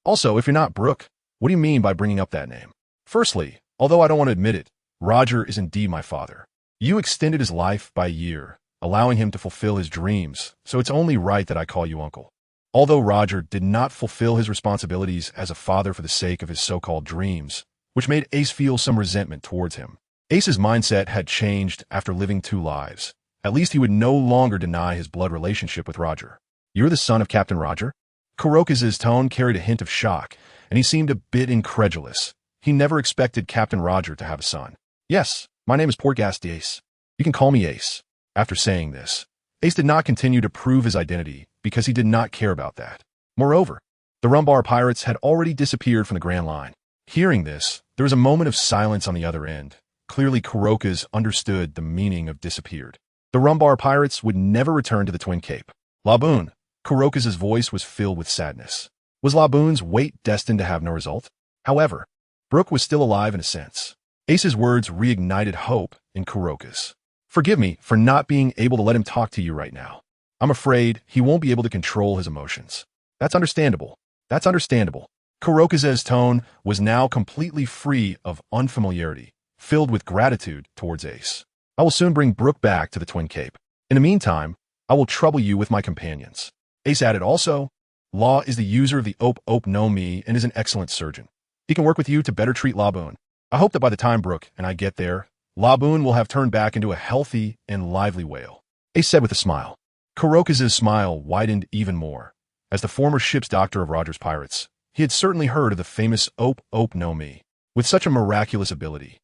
S1: Also, if you're not Brook, what do you mean by bringing up that name? Firstly, although I don't want to admit it, Roger is indeed my father. You extended his life by a year, allowing him to fulfill his dreams, so it's only right that I call you Uncle. Although Roger did not fulfill his responsibilities as a father for the sake of his so-called dreams, which made Ace feel some resentment towards him. Ace's mindset had changed after living 2 lives. At least he would no longer deny his blood relationship with Roger. You're the son of Captain Roger? Kuroka's tone carried a hint of shock, and he seemed a bit incredulous. He never expected Captain Roger to have a son. Yes, my name is Portgas Ace. You can call me Ace. After saying this, Ace did not continue to prove his identity because he did not care about that. Moreover, the Rumbar Pirates had already disappeared from the Grand Line. Hearing this, there was a moment of silence on the other end. Clearly, Kuroka's understood the meaning of disappeared. The Rumbar Pirates would never return to the Twin Cape. Laboon, Kuroka's voice was filled with sadness. Was Laboon's wait destined to have no result? However, Brook was still alive in a sense. Ace's words reignited hope in Kuroka's. Forgive me for not being able to let him talk to you right now. I'm afraid he won't be able to control his emotions. That's understandable. That's understandable. Kuroka's tone was now completely free of unfamiliarity, filled with gratitude towards Ace. I will soon bring Brook back to the Twin Cape. In the meantime, I will trouble you with my companions. Ace added also, Law is the user of the Op no Mi and is an excellent surgeon. He can work with you to better treat Laboon. I hope that by the time Brook and I get there, Laboon will have turned back into a healthy and lively whale. Ace said with a smile. Kuroka's smile widened even more. As the former ship's doctor of Roger's pirates, he had certainly heard of the famous Op no Mi. With such a miraculous ability,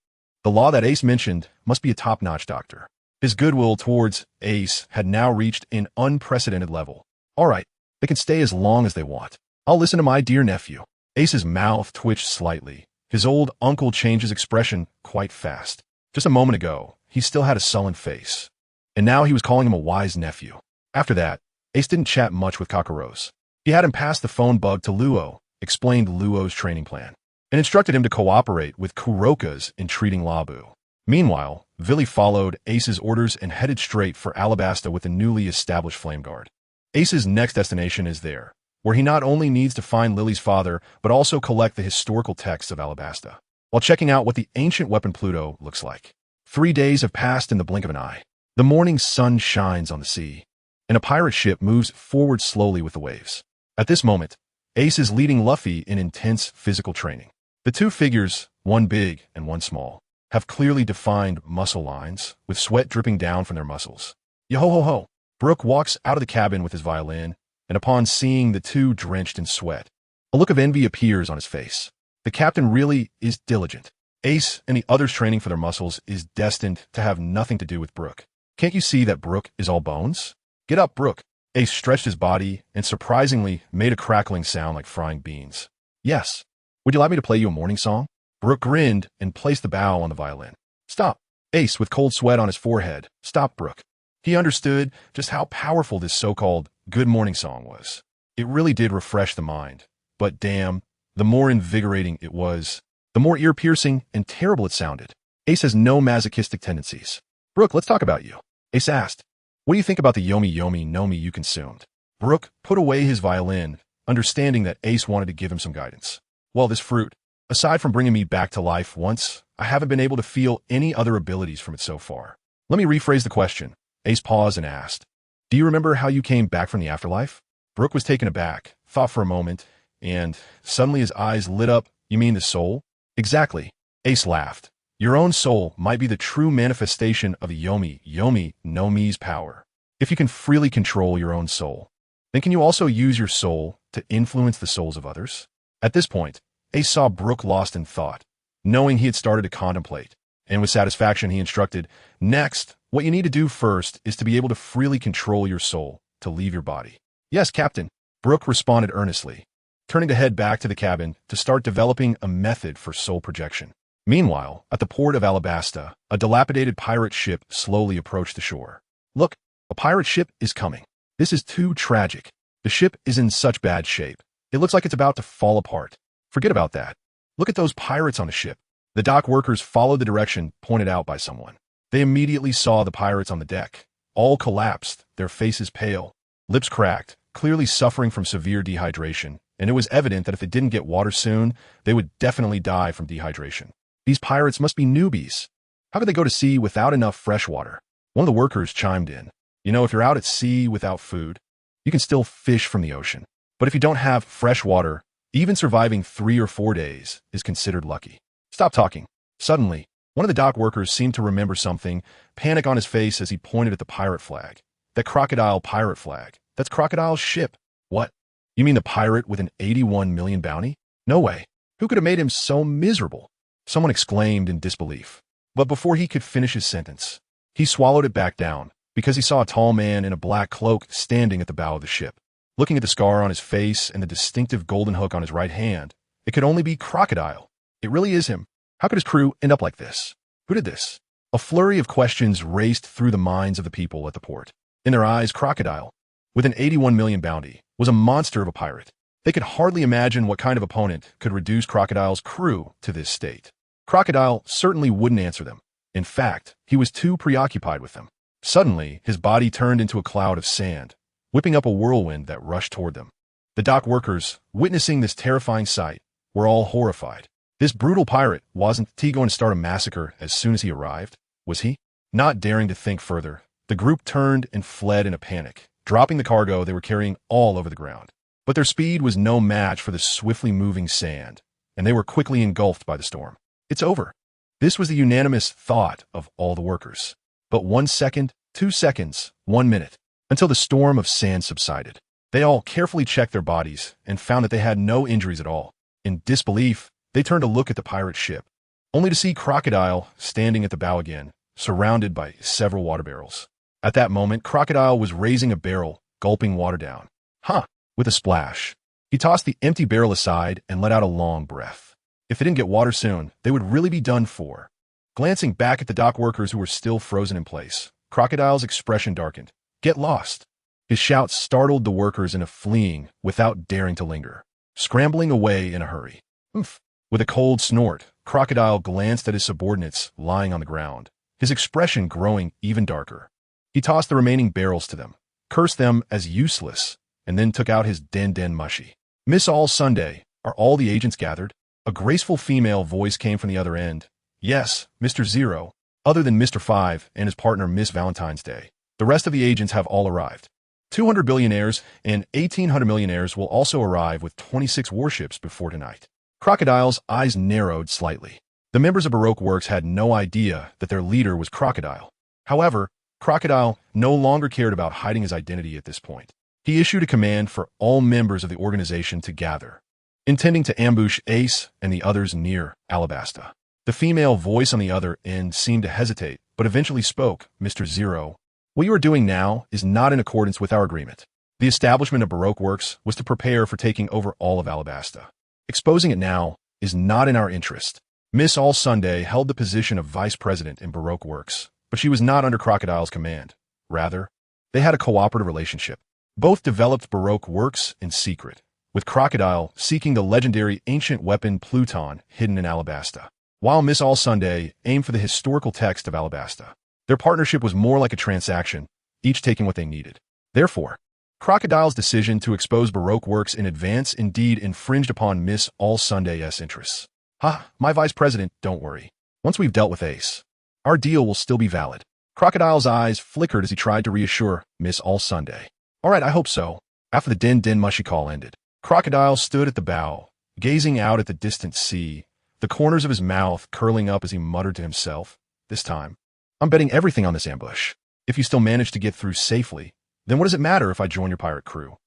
S1: the Law that Ace mentioned must be a top-notch doctor. His goodwill towards Ace had now reached an unprecedented level. All right, they can stay as long as they want. I'll listen to my dear nephew. Ace's mouth twitched slightly. His old uncle changed his expression quite fast. Just a moment ago, he still had a sullen face. And now he was calling him a wise nephew. After that, Ace didn't chat much with Kakaro's. He had him pass the phone bug to Luo, explained Luo's training plan, and instructed him to cooperate with Kuroka's in treating Labu. Meanwhile, Villy followed Ace's orders and headed straight for Alabasta with the newly established Flame Guard. Ace's next destination is there, where he not only needs to find Lily's father, but also collect the historical texts of Alabasta, while checking out what the ancient weapon Pluto looks like. 3 days have passed in the blink of an eye. The morning sun shines on the sea, and a pirate ship moves forward slowly with the waves. At this moment, Ace is leading Luffy in intense physical training. The 2 figures, one big and one small, have clearly defined muscle lines, with sweat dripping down from their muscles. Yo-ho-ho-ho! Brook walks out of the cabin with his violin, and upon seeing the 2 drenched in sweat, a look of envy appears on his face. The captain really is diligent. Ace and the others training for their muscles is destined to have nothing to do with Brook. Can't you see that Brook is all bones? Get up, Brook. Ace stretched his body and surprisingly made a crackling sound like frying beans. Yes. Would you like me to play you a morning song? Brook grinned and placed the bow on the violin. Stop. Ace, with cold sweat on his forehead, stopped Brook. He understood just how powerful this so-called good morning song was. It really did refresh the mind. But damn, the more invigorating it was, the more ear-piercing and terrible it sounded. Ace has no masochistic tendencies. Brook, let's talk about you. Ace asked, what do you think about the Yomi Yomi no Mi you consumed? Brook put away his violin, understanding that Ace wanted to give him some guidance. Well, this fruit, aside from bringing me back to life once, I haven't been able to feel any other abilities from it so far. Let me rephrase the question. Ace paused and asked, "Do you remember how you came back from the afterlife?" Brook was taken aback, thought for a moment, and suddenly his eyes lit up. "You mean the soul?" "Exactly." Ace laughed. "Your own soul might be the true manifestation of Yomi no Mi's power. If you can freely control your own soul, then can you also use your soul to influence the souls of others?" At this point, Ace saw Brook lost in thought, knowing he had started to contemplate, and with satisfaction he instructed, "Next, what you need to do first is to be able to freely control your soul to leave your body." "Yes, Captain," Brook responded earnestly, turning to head back to the cabin to start developing a method for soul projection. Meanwhile, at the port of Alabasta, a dilapidated pirate ship slowly approached the shore. "Look, a pirate ship is coming. This is too tragic. The ship is in such bad shape. It looks like it's about to fall apart. Forget about that. Look at those pirates on the ship." The dock workers followed the direction pointed out by someone. They immediately saw the pirates on the deck. All collapsed, their faces pale, lips cracked, clearly suffering from severe dehydration, and it was evident that if they didn't get water soon, they would definitely die from dehydration. These pirates must be newbies. How could they go to sea without enough fresh water? One of the workers chimed in. "You know, if you're out at sea without food, you can still fish from the ocean. But if you don't have fresh water, even surviving 3 or 4 days is considered lucky." "Stop talking." Suddenly, one of the dock workers seemed to remember something, panic on his face as he pointed at the pirate flag. "That Crocodile pirate flag. That's Crocodile's ship." "What? You mean the pirate with an 81 million bounty? No way. Who could have made him so miserable?" Someone exclaimed in disbelief. But before he could finish his sentence, he swallowed it back down, because he saw a tall man in a black cloak standing at the bow of the ship. Looking at the scar on his face and the distinctive golden hook on his right hand, it could only be Crocodile. It really is him. How could his crew end up like this? Who did this? A flurry of questions raced through the minds of the people at the port. In their eyes, Crocodile, with an 81 million bounty, was a monster of a pirate. They could hardly imagine what kind of opponent could reduce Crocodile's crew to this state. Crocodile certainly wouldn't answer them. In fact, he was too preoccupied with them. Suddenly, his body turned into a cloud of sand, whipping up a whirlwind that rushed toward them. The dock workers, witnessing this terrifying sight, were all horrified. This brutal pirate, wasn't he going to start a massacre as soon as he arrived? Was he? Not daring to think further, the group turned and fled in a panic, dropping the cargo they were carrying all over the ground. But their speed was no match for the swiftly moving sand, and they were quickly engulfed by the storm. "It's over." This was the unanimous thought of all the workers. But 1 second, 2 seconds, 1 minute, until the storm of sand subsided. They all carefully checked their bodies and found that they had no injuries at all. In disbelief, they turned to look at the pirate ship, only to see Crocodile standing at the bow again, surrounded by several water barrels. At that moment, Crocodile was raising a barrel, gulping water down. "Huh!" With a splash, he tossed the empty barrel aside and let out a long breath. If they didn't get water soon, they would really be done for. Glancing back at the dock workers who were still frozen in place, Crocodile's expression darkened. "Get lost!" His shout startled the workers into fleeing without daring to linger, scrambling away in a hurry. "Oomph!" With a cold snort, Crocodile glanced at his subordinates lying on the ground, his expression growing even darker. He tossed the remaining barrels to them, cursed them as useless, and then took out his den mushy. "Miss All Sunday, are all the agents gathered?" A graceful female voice came from the other end. "Yes, Mr. Zero, other than Mr. 5 and his partner Miss Valentine's Day. The rest of the agents have all arrived. 200 billionaires and 1,800 millionaires will also arrive with 26 warships before tonight." Crocodile's eyes narrowed slightly. The members of Baroque Works had no idea that their leader was Crocodile. However, Crocodile no longer cared about hiding his identity at this point. He issued a command for all members of the organization to gather, intending to ambush Ace and the others near Alabasta. The female voice on the other end seemed to hesitate, but eventually spoke. "Mr. Zero, what you are doing now is not in accordance with our agreement. The establishment of Baroque Works was to prepare for taking over all of Alabasta. Exposing it now is not in our interest." Miss All Sunday held the position of vice president in Baroque Works, but she was not under Crocodile's command. Rather, they had a cooperative relationship. Both developed Baroque Works in secret, with Crocodile seeking the legendary ancient weapon Pluton hidden in Alabasta, while Miss All Sunday aimed for the historical text of Alabasta. Their partnership was more like a transaction, each taking what they needed. Therefore, Crocodile's decision to expose Baroque works in advance indeed infringed upon Miss All-Sunday's interests. Ha, my vice president, don't worry. Once we've dealt with Ace, our deal will still be valid. Crocodile's eyes flickered as he tried to reassure Miss All-Sunday. All right, I hope so. After the din mushy call ended, Crocodile stood at the bow, gazing out at the distant sea, the corners of his mouth curling up as he muttered to himself, "This time, I'm betting everything on this ambush. If you still manage to get through safely, then what does it matter if I join your pirate crew?"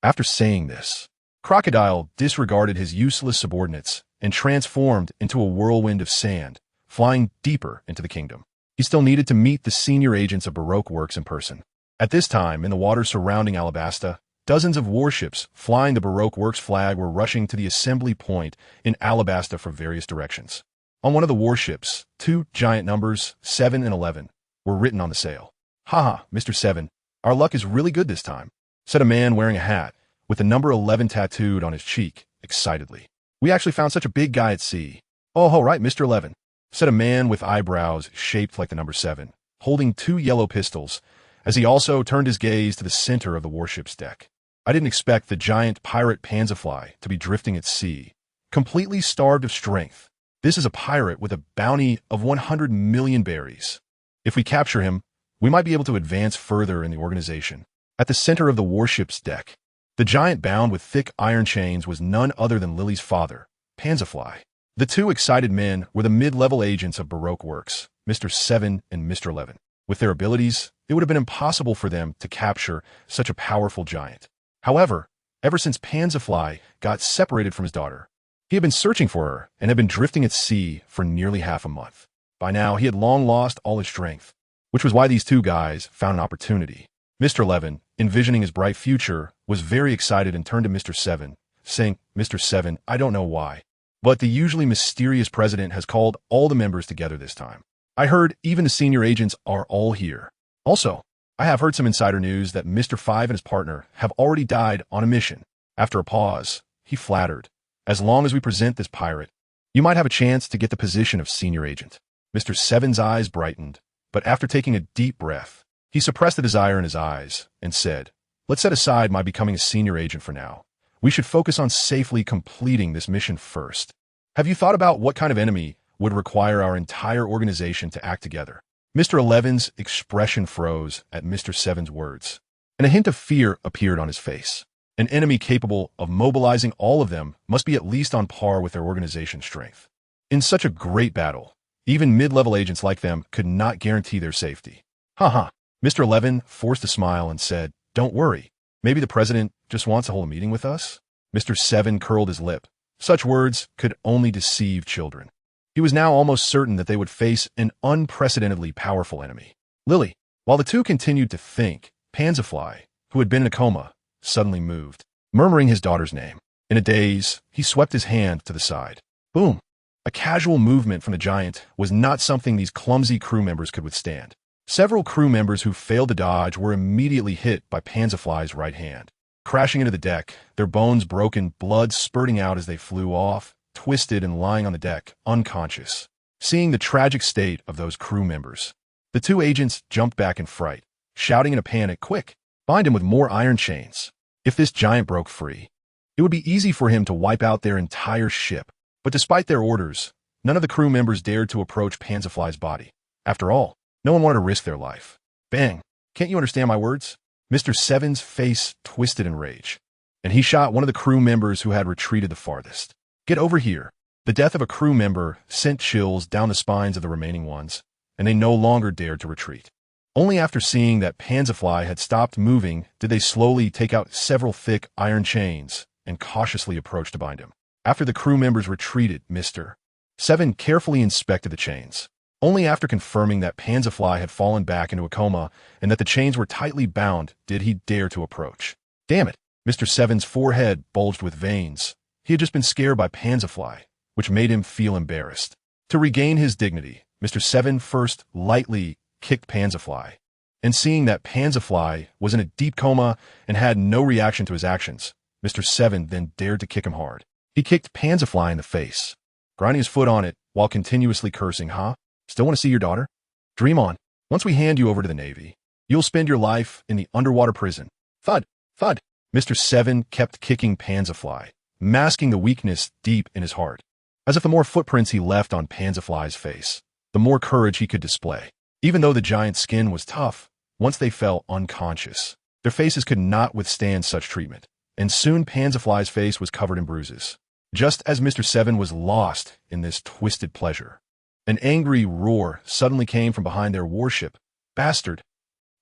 S1: After saying this, Crocodile disregarded his useless subordinates and transformed into a whirlwind of sand, flying deeper into the kingdom. He still needed to meet the senior agents of Baroque Works in person. At this time, in the waters surrounding Alabasta, dozens of warships flying the Baroque Works flag were rushing to the assembly point in Alabasta from various directions. On one of the warships, two giant numbers, 7 and 11, were written on the sail. "Haha, Mr. 7, our luck is really good this time," said a man wearing a hat with the number 11 tattooed on his cheek, excitedly. "We actually found such a big guy at sea." "Oh, right, Mr. 11, said a man with eyebrows shaped like the number 7, holding 2 yellow pistols, as he also turned his gaze to the center of the warship's deck. "I didn't expect the giant pirate Panzerfly to be drifting at sea, completely starved of strength. This is a pirate with a bounty of 100 million berries. If we capture him, we might be able to advance further in the organization." At the center of the warship's deck, the giant bound with thick iron chains was none other than Lily's father, Panzerfly. The two excited men were the mid-level agents of Baroque Works, Mr. 7 and Mr. 11. With their abilities, it would have been impossible for them to capture such a powerful giant. However, ever since Panzerfly got separated from his daughter, he had been searching for her and had been drifting at sea for nearly half a month. By now, he had long lost all his strength, which was why these two guys found an opportunity. Mr. 11, envisioning his bright future, was very excited and turned to Mr. 7, saying, "Mr. 7, I don't know why, but the usually mysterious president has called all the members together this time. I heard even the senior agents are all here. Also, I have heard some insider news that Mr. 5 and his partner have already died on a mission." After a pause, he flattered, "As long as we present this pirate, you might have a chance to get the position of senior agent." Mr. 7's eyes brightened, but after taking a deep breath, he suppressed the desire in his eyes and said, "Let's set aside my becoming a senior agent for now. We should focus on safely completing this mission first. Have you thought about what kind of enemy would require our entire organization to act together?" Mr. 11's expression froze at Mr. 7's words, and a hint of fear appeared on his face. An enemy capable of mobilizing all of them must be at least on par with their organization's strength. In such a great battle, even mid-level agents like them could not guarantee their safety. Haha. Mr. 11 forced a smile and said, "Don't worry. Maybe the president just wants to hold a meeting with us?" Mr. 7 curled his lip. Such words could only deceive children. He was now almost certain that they would face an unprecedentedly powerful enemy. Lily. While the two continued to think, Panzerfly, who had been in a coma, suddenly moved, murmuring his daughter's name. In a daze, he swept his hand to the side. Boom! A casual movement from the giant was not something these clumsy crew members could withstand. Several crew members who failed to dodge were immediately hit by Panzerfly's right hand. Crashing into the deck, their bones broken, blood spurting out as they flew off, twisted and lying on the deck, unconscious. Seeing the tragic state of those crew members, the two agents jumped back in fright, shouting in a panic, "Quick! Bind him with more iron chains." If this giant broke free, it would be easy for him to wipe out their entire ship. But despite their orders, none of the crew members dared to approach Panzerfly's body. After all, no one wanted to risk their life. Bang! Can't you understand my words? Mr. 7's face twisted in rage, and he shot one of the crew members who had retreated the farthest. "Get over here." The death of a crew member sent chills down the spines of the remaining ones, and they no longer dared to retreat. Only after seeing that Panzerfly had stopped moving did they slowly take out several thick iron chains and cautiously approach to bind him. After the crew members retreated, Mr. 7 carefully inspected the chains. Only after confirming that Panzerfly had fallen back into a coma and that the chains were tightly bound did he dare to approach. Damn it! Mr. 7's forehead bulged with veins. He had just been scared by Panzerfly, which made him feel embarrassed. To regain his dignity, Mr. 7 first lightly kicked Panzerfly, and seeing that Panzerfly was in a deep coma and had no reaction to his actions, Mr. 7 then dared to kick him hard. He kicked Panzerfly in the face, grinding his foot on it while continuously cursing, "Huh? Still want to see your daughter? Dream on. Once we hand you over to the Navy, you'll spend your life in the underwater prison." Thud! Thud! Thud. Mr. Seven kept kicking Panzerfly, masking the weakness deep in his heart. As if the more footprints he left on Panzerfly's face, the more courage he could display. Even though the giant's skin was tough, once they fell unconscious, their faces could not withstand such treatment, and soon Panzerfly's face was covered in bruises. Just as Mr. Seven was lost in this twisted pleasure, an angry roar suddenly came from behind their warship. Bastard!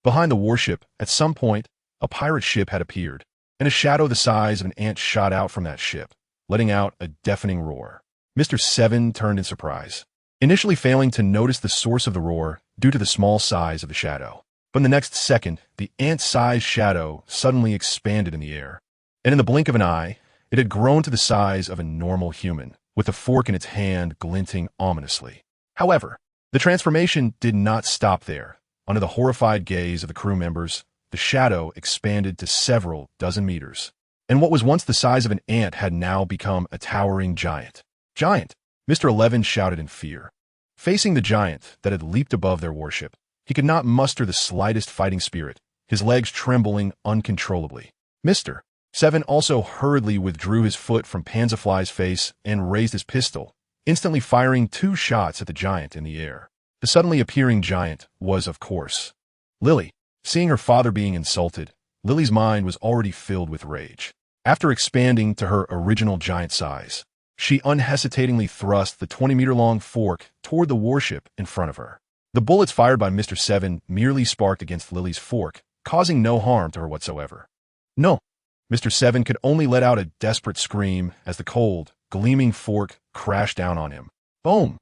S1: Behind the warship, at some point, a pirate ship had appeared, and a shadow the size of an ant shot out from that ship, letting out a deafening roar. Mr. Seven turned in surprise, initially failing to notice the source of the roar due to the small size of the shadow. But in the next second, the ant-sized shadow suddenly expanded in the air, and in the blink of an eye, it had grown to the size of a normal human, with a fork in its hand glinting ominously. However, the transformation did not stop there. Under the horrified gaze of the crew members, the shadow expanded to several dozen meters, and what was once the size of an ant had now become a towering giant. Giant! Mr. 11 shouted in fear. Facing the giant that had leaped above their warship, he could not muster the slightest fighting spirit, his legs trembling uncontrollably. Mr. 7 also hurriedly withdrew his foot from Panzerfly's face and raised his pistol, instantly firing 2 shots at the giant in the air. The suddenly appearing giant was, of course, Lily. Seeing her father being insulted, Lily's mind was already filled with rage. After expanding to her original giant size, she unhesitatingly thrust the 20-meter-long fork toward the warship in front of her. The bullets fired by Mr. 7 merely sparked against Lily's fork, causing no harm to her whatsoever. No! Mr. 7 could only let out a desperate scream as the cold, gleaming fork crashed down on him. Boom!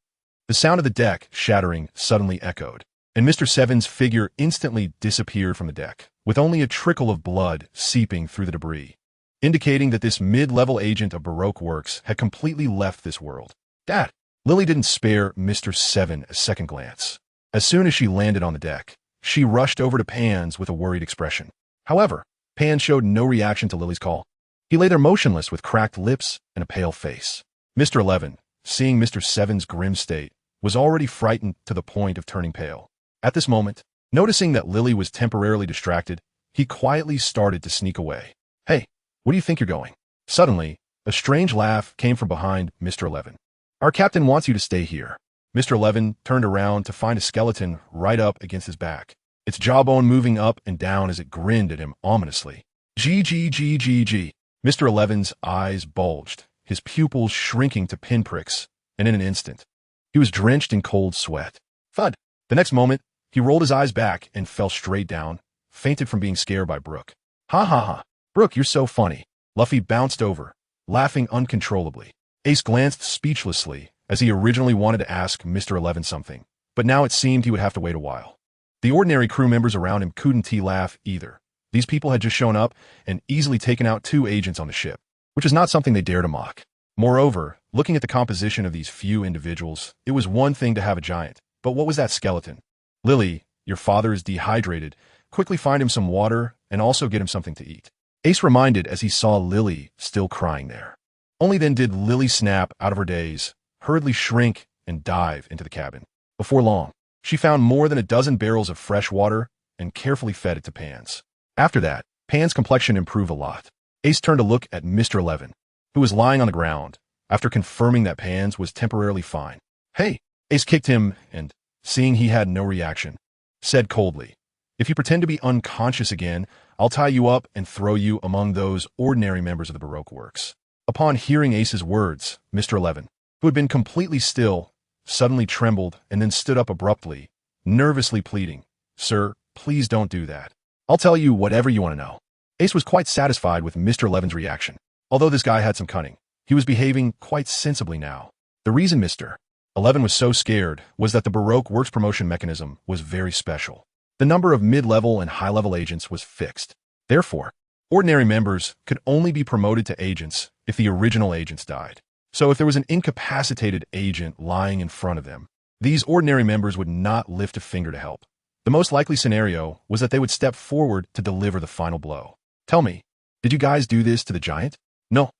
S1: The sound of the deck shattering suddenly echoed, and Mr. 7's figure instantly disappeared from the deck, with only a trickle of blood seeping through the debris, indicating that this mid-level agent of Baroque Works had completely left this world. Dad! Lily didn't spare Mr. 7 a second glance. As soon as she landed on the deck, she rushed over to Pans with a worried expression. However, Pan showed no reaction to Lily's call. He lay there motionless with cracked lips and a pale face. Mr. 11, seeing Mr. 7's grim state, was already frightened to the point of turning pale. At this moment, noticing that Lily was temporarily distracted, he quietly started to sneak away. Hey, where do you think you're going? Suddenly, a strange laugh came from behind Mr. 11. Our captain wants you to stay here. Mr. 11 turned around to find a skeleton right up against his back, its jawbone moving up and down as it grinned at him ominously. G. Mr. 11's eyes bulged, his pupils shrinking to pinpricks, and in an instant, he was drenched in cold sweat. Thud! The next moment, he rolled his eyes back and fell straight down, fainted from being scared by Brooke. Ha ha ha! Brooke, you're so funny. Luffy bounced over, laughing uncontrollably. Ace glanced speechlessly, as he originally wanted to ask Mr. 11 something, but now it seemed he would have to wait a while. The ordinary crew members around him couldn't laugh either. These people had just shown up and easily taken out 2 agents on the ship, which is not something they dare to mock. Moreover, looking at the composition of these few individuals, it was one thing to have a giant, but what was that skeleton? Lily, your father is dehydrated. Quickly find him some water and also get him something to eat. Ace reminded as he saw Lily still crying there. Only then did Lily snap out of her daze, hurriedly shrink and dive into the cabin. Before long, she found more than a dozen barrels of fresh water and carefully fed it to Pans. After that, Pan's complexion improved a lot. Ace turned to look at Mr. 11, who was lying on the ground, after confirming that Pans was temporarily fine. Hey! Ace kicked him and, seeing he had no reaction, said coldly, if you pretend to be unconscious again, I'll tie you up and throw you among those ordinary members of the Baroque Works. Upon hearing Ace's words, Mr. 11, who had been completely still, suddenly trembled and then stood up abruptly, nervously pleading, Sir, please don't do that. I'll tell you whatever you want to know. Ace was quite satisfied with Mr. 11's reaction. Although this guy had some cunning, he was behaving quite sensibly now. The reason Mr. 11 was so scared was that the Baroque Works promotion mechanism was very special. The number of mid-level and high-level agents was fixed. Therefore, ordinary members could only be promoted to agents if the original agents died. So if there was an incapacitated agent lying in front of them, these ordinary members would not lift a finger to help. The most likely scenario was that they would step forward to deliver the final blow. Tell me, did you guys do this to the giant? No.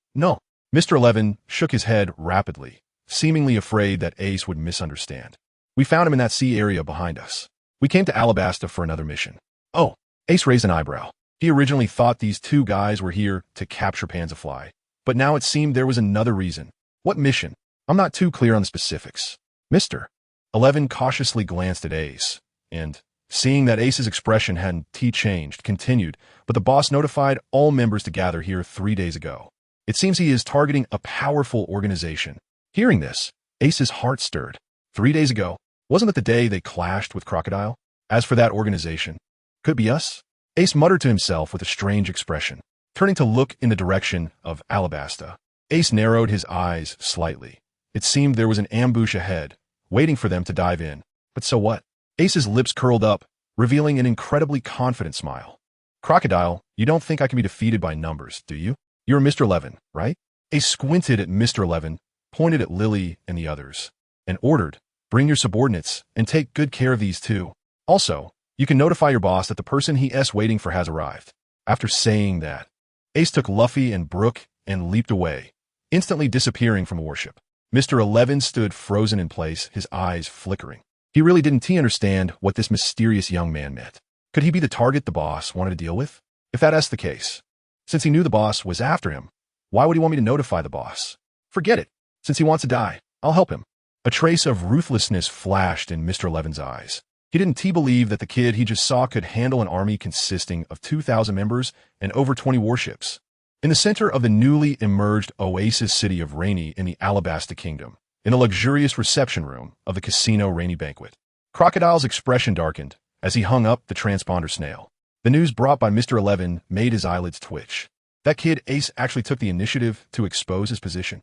S1: Mr. 11 shook his head rapidly, seemingly afraid that Ace would misunderstand. We found him in that sea area behind us. We came to Alabasta for another mission. Oh, Ace raised an eyebrow. He originally thought these two guys were here to capture Panzerfly, but now it seemed there was another reason. What mission? I'm not too clear on the specifics. Mr. 11 cautiously glanced at Ace, and, seeing that Ace's expression hadn't changed, continued, but the boss notified all members to gather here 3 days ago. It seems he is targeting a powerful organization. Hearing this, Ace's heart stirred. 3 days ago, wasn't it the day they clashed with Crocodile? As for that organization, could it be us? Ace muttered to himself with a strange expression. Turning to look in the direction of Alabasta, Ace narrowed his eyes slightly. It seemed there was an ambush ahead, waiting for them to dive in. But so what? Ace's lips curled up, revealing an incredibly confident smile. Crocodile, you don't think I can be defeated by numbers, do you? You're Mr. 11, right? Ace squinted at Mr. 11, pointed at Lily and the others, and ordered, bring your subordinates and take good care of these two. Also, you can notify your boss that the person he's waiting for has arrived. After saying that, Ace took Luffy and Brook and leaped away, instantly disappearing from the warship. Mr. 11 stood frozen in place, his eyes flickering. He really didn't understand what this mysterious young man meant. Could he be the target the boss wanted to deal with? If that's the case, since he knew the boss was after him, why would he want me to notify the boss? Forget it. Since he wants to die, I'll help him. A trace of ruthlessness flashed in Mr. 11's eyes. He didn't believe that the kid he just saw could handle an army consisting of 2,000 members and over 20 warships. In the center of the newly emerged oasis city of Rainy in the Alabasta Kingdom, in the luxurious reception room of the Casino Rainy Banquet, Crocodile's expression darkened as he hung up the transponder snail. The news brought by Mr. 11 made his eyelids twitch. That kid Ace actually took the initiative to expose his position.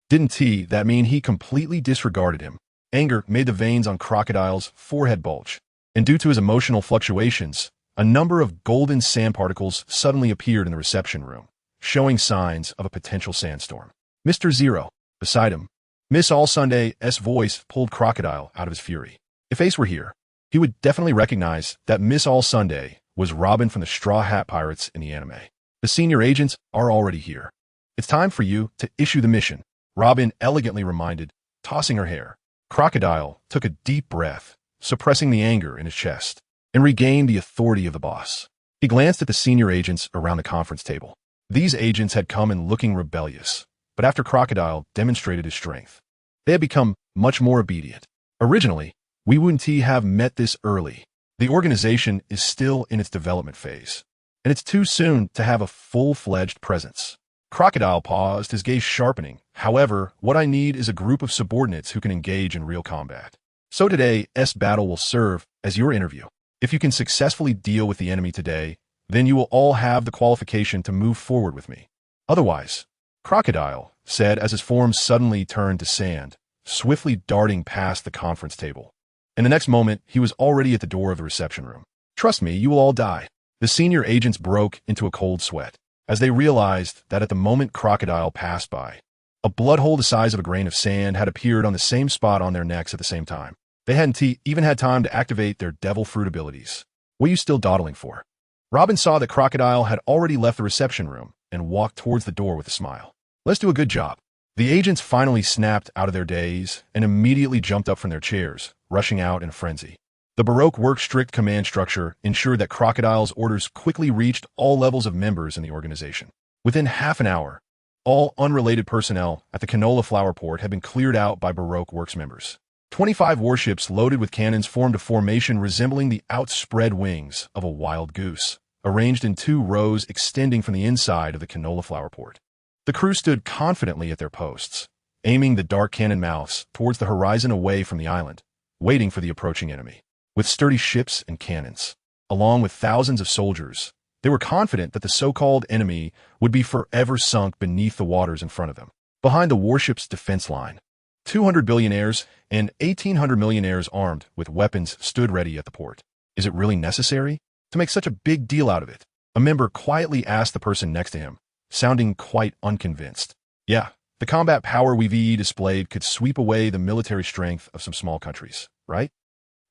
S1: Didn't that mean he completely disregarded him? Anger made the veins on Crocodile's forehead bulge, and due to his emotional fluctuations, a number of golden sand particles suddenly appeared in the reception room, showing signs of a potential sandstorm. Mr. Zero, beside him, Miss All Sunday's voice pulled Crocodile out of his fury. If Ace were here, he would definitely recognize that Miss All Sunday was Robin from the Straw Hat Pirates in the anime. The senior agents are already here. It's time for you to issue the mission, Robin elegantly reminded, tossing her hair. Crocodile took a deep breath, suppressing the anger in his chest, and regained the authority of the boss. He glanced at the senior agents around the conference table. These agents had come in looking rebellious, but after Crocodile demonstrated his strength, they had become much more obedient. Originally, we wouldn't have met this early. The organization is still in its development phase, and it's too soon to have a full-fledged presence. Crocodile paused, his gaze sharpening. However, what I need is a group of subordinates who can engage in real combat. So today's battle will serve as your interview. If you can successfully deal with the enemy today, then you will all have the qualification to move forward with me. Otherwise, Crocodile said as his form suddenly turned to sand, swiftly darting past the conference table. In the next moment, he was already at the door of the reception room. Trust me, you will all die. The senior agents broke into a cold sweat as they realized that at the moment Crocodile passed by, a blood hole the size of a grain of sand had appeared on the same spot on their necks at the same time. They hadn't even had time to activate their devil fruit abilities. What are you still dawdling for? Robin saw that Crocodile had already left the reception room and walked towards the door with a smile. Let's do a good job. The agents finally snapped out of their daze and immediately jumped up from their chairs, rushing out in a frenzy. The Baroque work strict command structure ensured that Crocodile's orders quickly reached all levels of members in the organization. Within half an hour, all unrelated personnel at the Canola Flower Port had been cleared out by Baroque Works members. 25 warships loaded with cannons formed a formation resembling the outspread wings of a wild goose, arranged in 2 rows extending from the inside of the Canola Flower Port. The crew stood confidently at their posts, aiming the dark cannon mouths towards the horizon away from the island, waiting for the approaching enemy. With sturdy ships and cannons, along with thousands of soldiers, they were confident that the so-called enemy would be forever sunk beneath the waters in front of them. Behind the warship's defense line, 200 billionaires and 1,800 millionaires armed with weapons stood ready at the port. Is it really necessary to make such a big deal out of it? A member quietly asked the person next to him, sounding quite unconvinced. Yeah, the combat power we've displayed could sweep away the military strength of some small countries, right?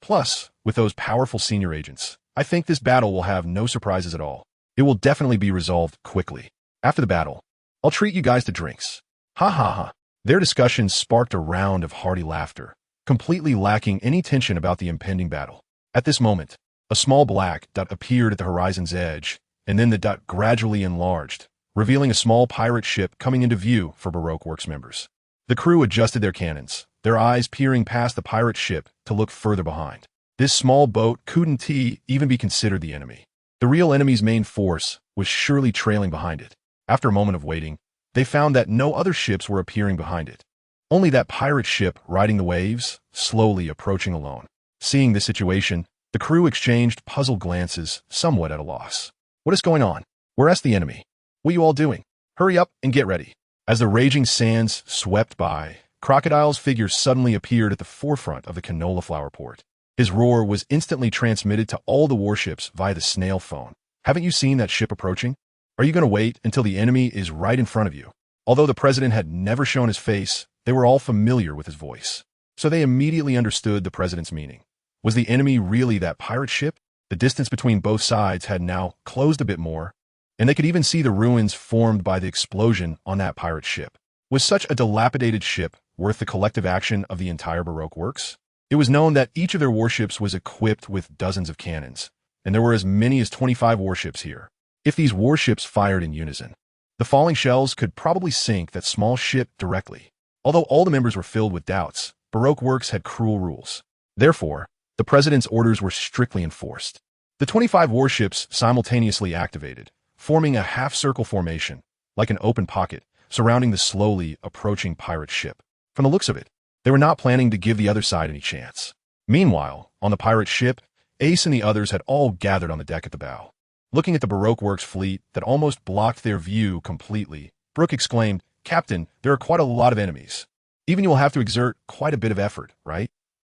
S1: Plus, with those powerful senior agents, I think this battle will have no surprises at all. It will definitely be resolved quickly. After the battle, I'll treat you guys to drinks. Ha ha ha. Their discussions sparked a round of hearty laughter, completely lacking any tension about the impending battle. At this moment, a small black dot appeared at the horizon's edge, and then the dot gradually enlarged, revealing a small pirate ship coming into view for Baroque Works members. The crew adjusted their cannons, their eyes peering past the pirate ship to look further behind. This small boat couldn't even be considered the enemy. The real enemy's main force was surely trailing behind it. After a moment of waiting, they found that no other ships were appearing behind it. Only that pirate ship riding the waves, slowly approaching alone. Seeing this situation, the crew exchanged puzzled glances, somewhat at a loss. What is going on? Where's the enemy? What are you all doing? Hurry up and get ready. As the raging sands swept by, Crocodile's figure suddenly appeared at the forefront of the Canola Flower port. His roar was instantly transmitted to all the warships via the snail phone. Haven't you seen that ship approaching? Are you going to wait until the enemy is right in front of you? Although the president had never shown his face, they were all familiar with his voice. So they immediately understood the president's meaning. Was the enemy really that pirate ship? The distance between both sides had now closed a bit more, and they could even see the ruins formed by the explosion on that pirate ship. Was such a dilapidated ship worth the collective action of the entire Baroque Works? It was known that each of their warships was equipped with dozens of cannons, and there were as many as 25 warships here. If these warships fired in unison, the falling shells could probably sink that small ship directly. Although all the members were filled with doubts, Baroque Works had cruel rules. Therefore, the president's orders were strictly enforced. The 25 warships simultaneously activated, forming a half-circle formation, like an open pocket, surrounding the slowly approaching pirate ship. From the looks of it, they were not planning to give the other side any chance. Meanwhile, on the pirate ship, Ace and the others had all gathered on the deck at the bow. Looking at the Baroque Works fleet that almost blocked their view completely, Brooke exclaimed, "Captain, there are quite a lot of enemies. Even you will have to exert quite a bit of effort, right?"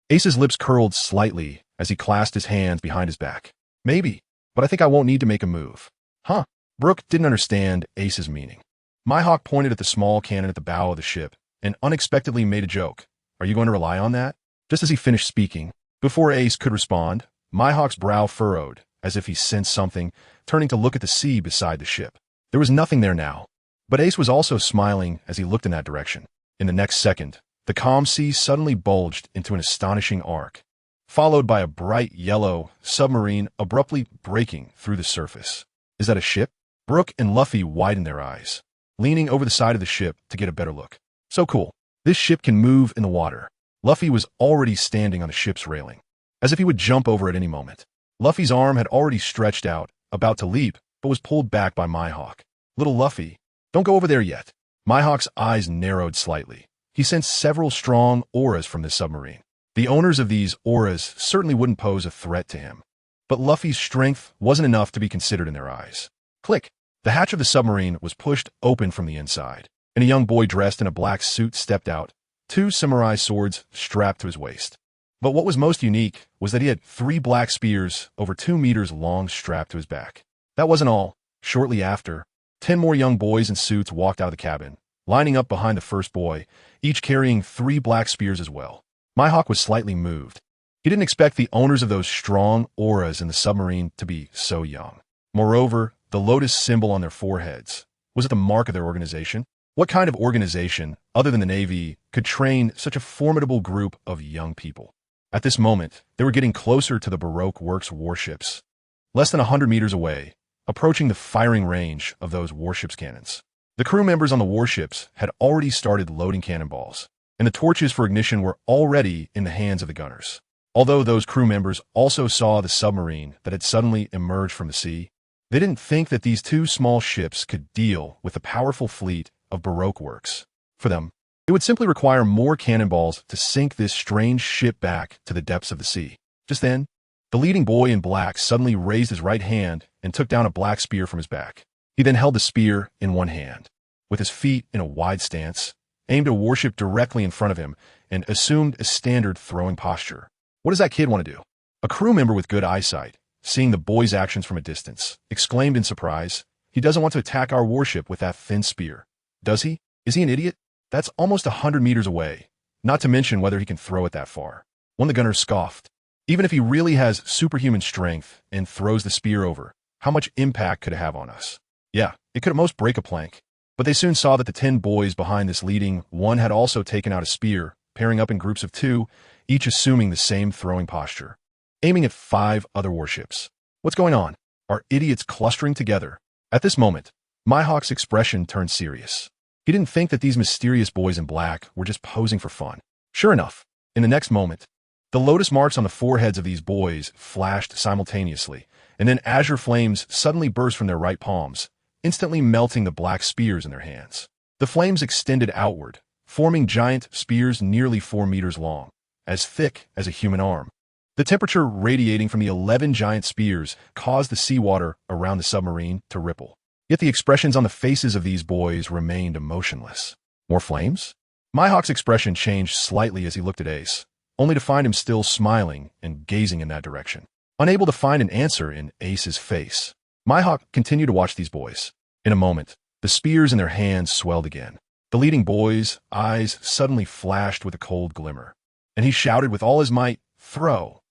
S1: Ace's lips curled slightly as he clasped his hands behind his back. "Maybe, but I think I won't need to make a move." Huh? Brooke didn't understand Ace's meaning. Mihawk pointed at the small cannon at the bow of the ship and unexpectedly made a joke. "Are you going to rely on that?" Just as he finished speaking, before Ace could respond, Mihawk's brow furrowed, as if he sensed something, turning to look at the sea beside the ship. There was nothing there now, but Ace was also smiling as he looked in that direction. In the next second, the calm sea suddenly bulged into an astonishing arc, followed by a bright yellow submarine abruptly breaking through the surface. Is that a ship? Brooke and Luffy widened their eyes, leaning over the side of the ship to get a better look. So cool. This ship can move in the water. Luffy was already standing on the ship's railing, as if he would jump over at any moment. Luffy's arm had already stretched out, about to leap, but was pulled back by Mihawk. "Little Luffy, don't go over there yet." Mihawk's eyes narrowed slightly. He sensed several strong auras from this submarine. The owners of these auras certainly wouldn't pose a threat to him. But Luffy's strength wasn't enough to be considered in their eyes. Click! The hatch of the submarine was pushed open from the inside, and a young boy dressed in a black suit stepped out, 2 samurai swords strapped to his waist. But what was most unique was that he had 3 black spears over 2 meters long strapped to his back. That wasn't all. Shortly after, 10 more young boys in suits walked out of the cabin, lining up behind the first boy, each carrying 3 black spears as well. Mihawk was slightly moved. He didn't expect the owners of those strong auras in the submarine to be so young. Moreover, the lotus symbol on their foreheads, was it the mark of their organization? What kind of organization, other than the Navy, could train such a formidable group of young people? At this moment, they were getting closer to the Baroque Works warships, less than 100 meters away, approaching the firing range of those warships' cannons. The crew members on the warships had already started loading cannonballs, and the torches for ignition were already in the hands of the gunners. Although those crew members also saw the submarine that had suddenly emerged from the sea, they didn't think that these 2 small ships could deal with the powerful fleet of Baroque Works. For them, it would simply require more cannonballs to sink this strange ship back to the depths of the sea. Just then, the leading boy in black suddenly raised his right hand and took down a black spear from his back. He then held the spear in one hand, with his feet in a wide stance, aimed a warship directly in front of him, and assumed a standard throwing posture. What does that kid want to do? A crew member with good eyesight, seeing the boy's actions from a distance, exclaimed in surprise, "He doesn't want to attack our warship with that thin spear. Does he? Is he an idiot? That's almost 100 meters away, not to mention whether he can throw it that far." One of the gunners scoffed. Even if he really has superhuman strength and throws the spear over, how much impact could it have on us? Yeah, it could at most break a plank. But they soon saw that the 10 boys behind this leading one had also taken out a spear, pairing up in groups of 2, each assuming the same throwing posture, aiming at 5 other warships. What's going on? Are idiots clustering together? At this moment, Mihawk's expression turned serious. He didn't think that these mysterious boys in black were just posing for fun. Sure enough, in the next moment, the lotus marks on the foreheads of these boys flashed simultaneously, and then azure flames suddenly burst from their right palms, instantly melting the black spears in their hands. The flames extended outward, forming giant spears nearly 4 meters long, as thick as a human arm. The temperature radiating from the 11 giant spears caused the seawater around the submarine to ripple. Yet the expressions on the faces of these boys remained emotionless. More flames? Mihawk's expression changed slightly as he looked at Ace, only to find him still smiling and gazing in that direction. Unable to find an answer in Ace's face, Mihawk continued to watch these boys. In a moment, the spears in their hands swelled again. The leading boy's eyes suddenly flashed with a cold glimmer, and he shouted with all his might, "Throw!"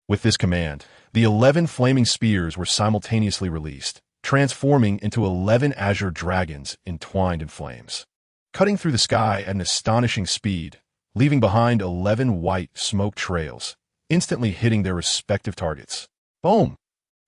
S1: With this command, the 11 flaming spears were simultaneously released, transforming into 11 azure dragons entwined in flames, cutting through the sky at an astonishing speed, leaving behind 11 white smoke trails, instantly hitting their respective targets. Boom!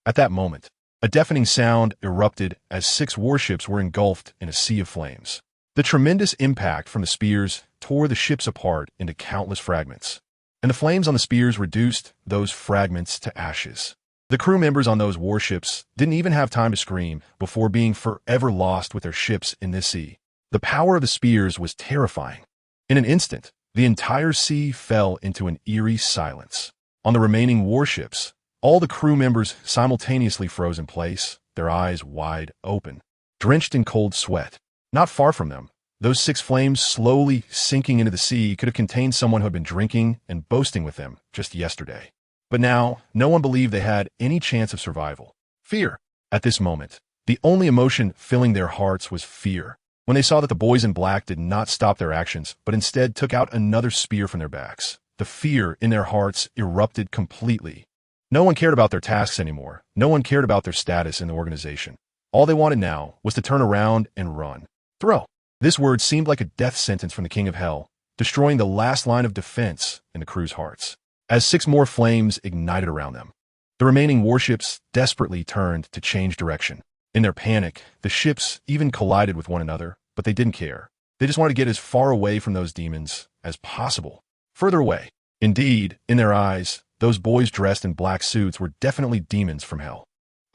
S1: At that moment, a deafening sound erupted as 6 warships were engulfed in a sea of flames. The tremendous impact from the spears tore the ships apart into countless fragments, and the flames on the spears reduced those fragments to ashes. The crew members on those warships didn't even have time to scream before being forever lost with their ships in this sea. The power of the spears was terrifying. In an instant, the entire sea fell into an eerie silence. On the remaining warships, all the crew members simultaneously froze in place, their eyes wide open, drenched in cold sweat. Not far from them, those 6 flames slowly sinking into the sea could have contained someone who had been drinking and boasting with them just yesterday. But now, no one believed they had any chance of survival. Fear. At this moment, the only emotion filling their hearts was fear. When they saw that the boys in black did not stop their actions, but instead took out another spear from their backs, the fear in their hearts erupted completely. No one cared about their tasks anymore. No one cared about their status in the organization. All they wanted now was to turn around and run. Throw. This word seemed like a death sentence from the King of Hell, destroying the last line of defense in the crew's hearts, as 6 more flames ignited around them. The remaining warships desperately turned to change direction. In their panic, the ships even collided with one another, but they didn't care. They just wanted to get as far away from those demons as possible. Further away. Indeed, in their eyes, those boys dressed in black suits were definitely demons from hell.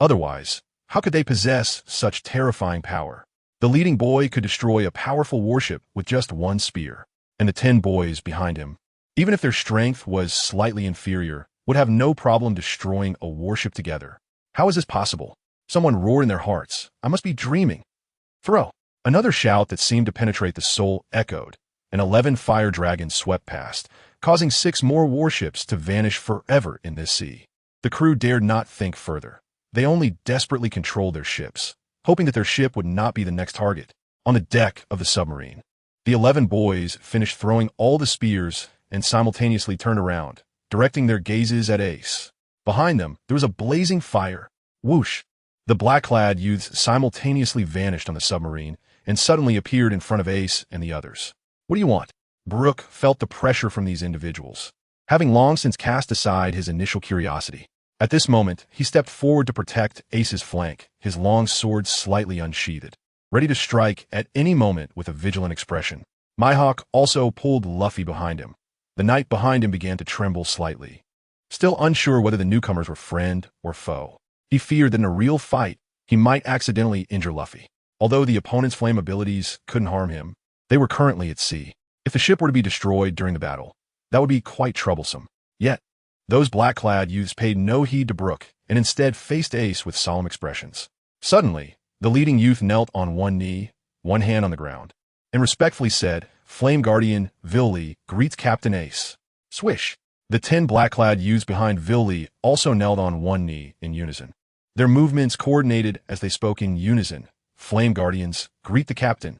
S1: Otherwise, how could they possess such terrifying power? The leading boy could destroy a powerful warship with just 1 spear, and the 10 boys behind him, even if their strength was slightly inferior, would have no problem destroying a warship together. How is this possible? Someone roared in their hearts. I must be dreaming. Throw. Another shout that seemed to penetrate the soul echoed, and 11 fire dragons swept past, causing 6 more warships to vanish forever in this sea. The crew dared not think further. They only desperately controlled their ships, hoping that their ship would not be the next target. On the deck of the submarine, the 11 boys finished throwing all the spears and simultaneously turned around, directing their gazes at Ace. Behind them, there was a blazing fire. Whoosh! The black-clad youths simultaneously vanished on the submarine and suddenly appeared in front of Ace and the others. What do you want? Brook felt the pressure from these individuals, having long since cast aside his initial curiosity. At this moment, he stepped forward to protect Ace's flank, his long sword slightly unsheathed, ready to strike at any moment with a vigilant expression. Mihawk also pulled Luffy behind him. The knight behind him began to tremble slightly, still unsure whether the newcomers were friend or foe. He feared that in a real fight, he might accidentally injure Luffy. Although the opponent's flame abilities couldn't harm him, they were currently at sea. If the ship were to be destroyed during the battle, that would be quite troublesome. Yet, those black-clad youths paid no heed to Brook and instead faced Ace with solemn expressions. Suddenly, the leading youth knelt on one knee, one hand on the ground, and respectfully said, "Flame Guardian Villi greets Captain Ace." Swish! The 10 black-clad youths behind Villi also knelt on one knee in unison. Their movements coordinated as they spoke in unison. "Flame Guardians, greet the captain."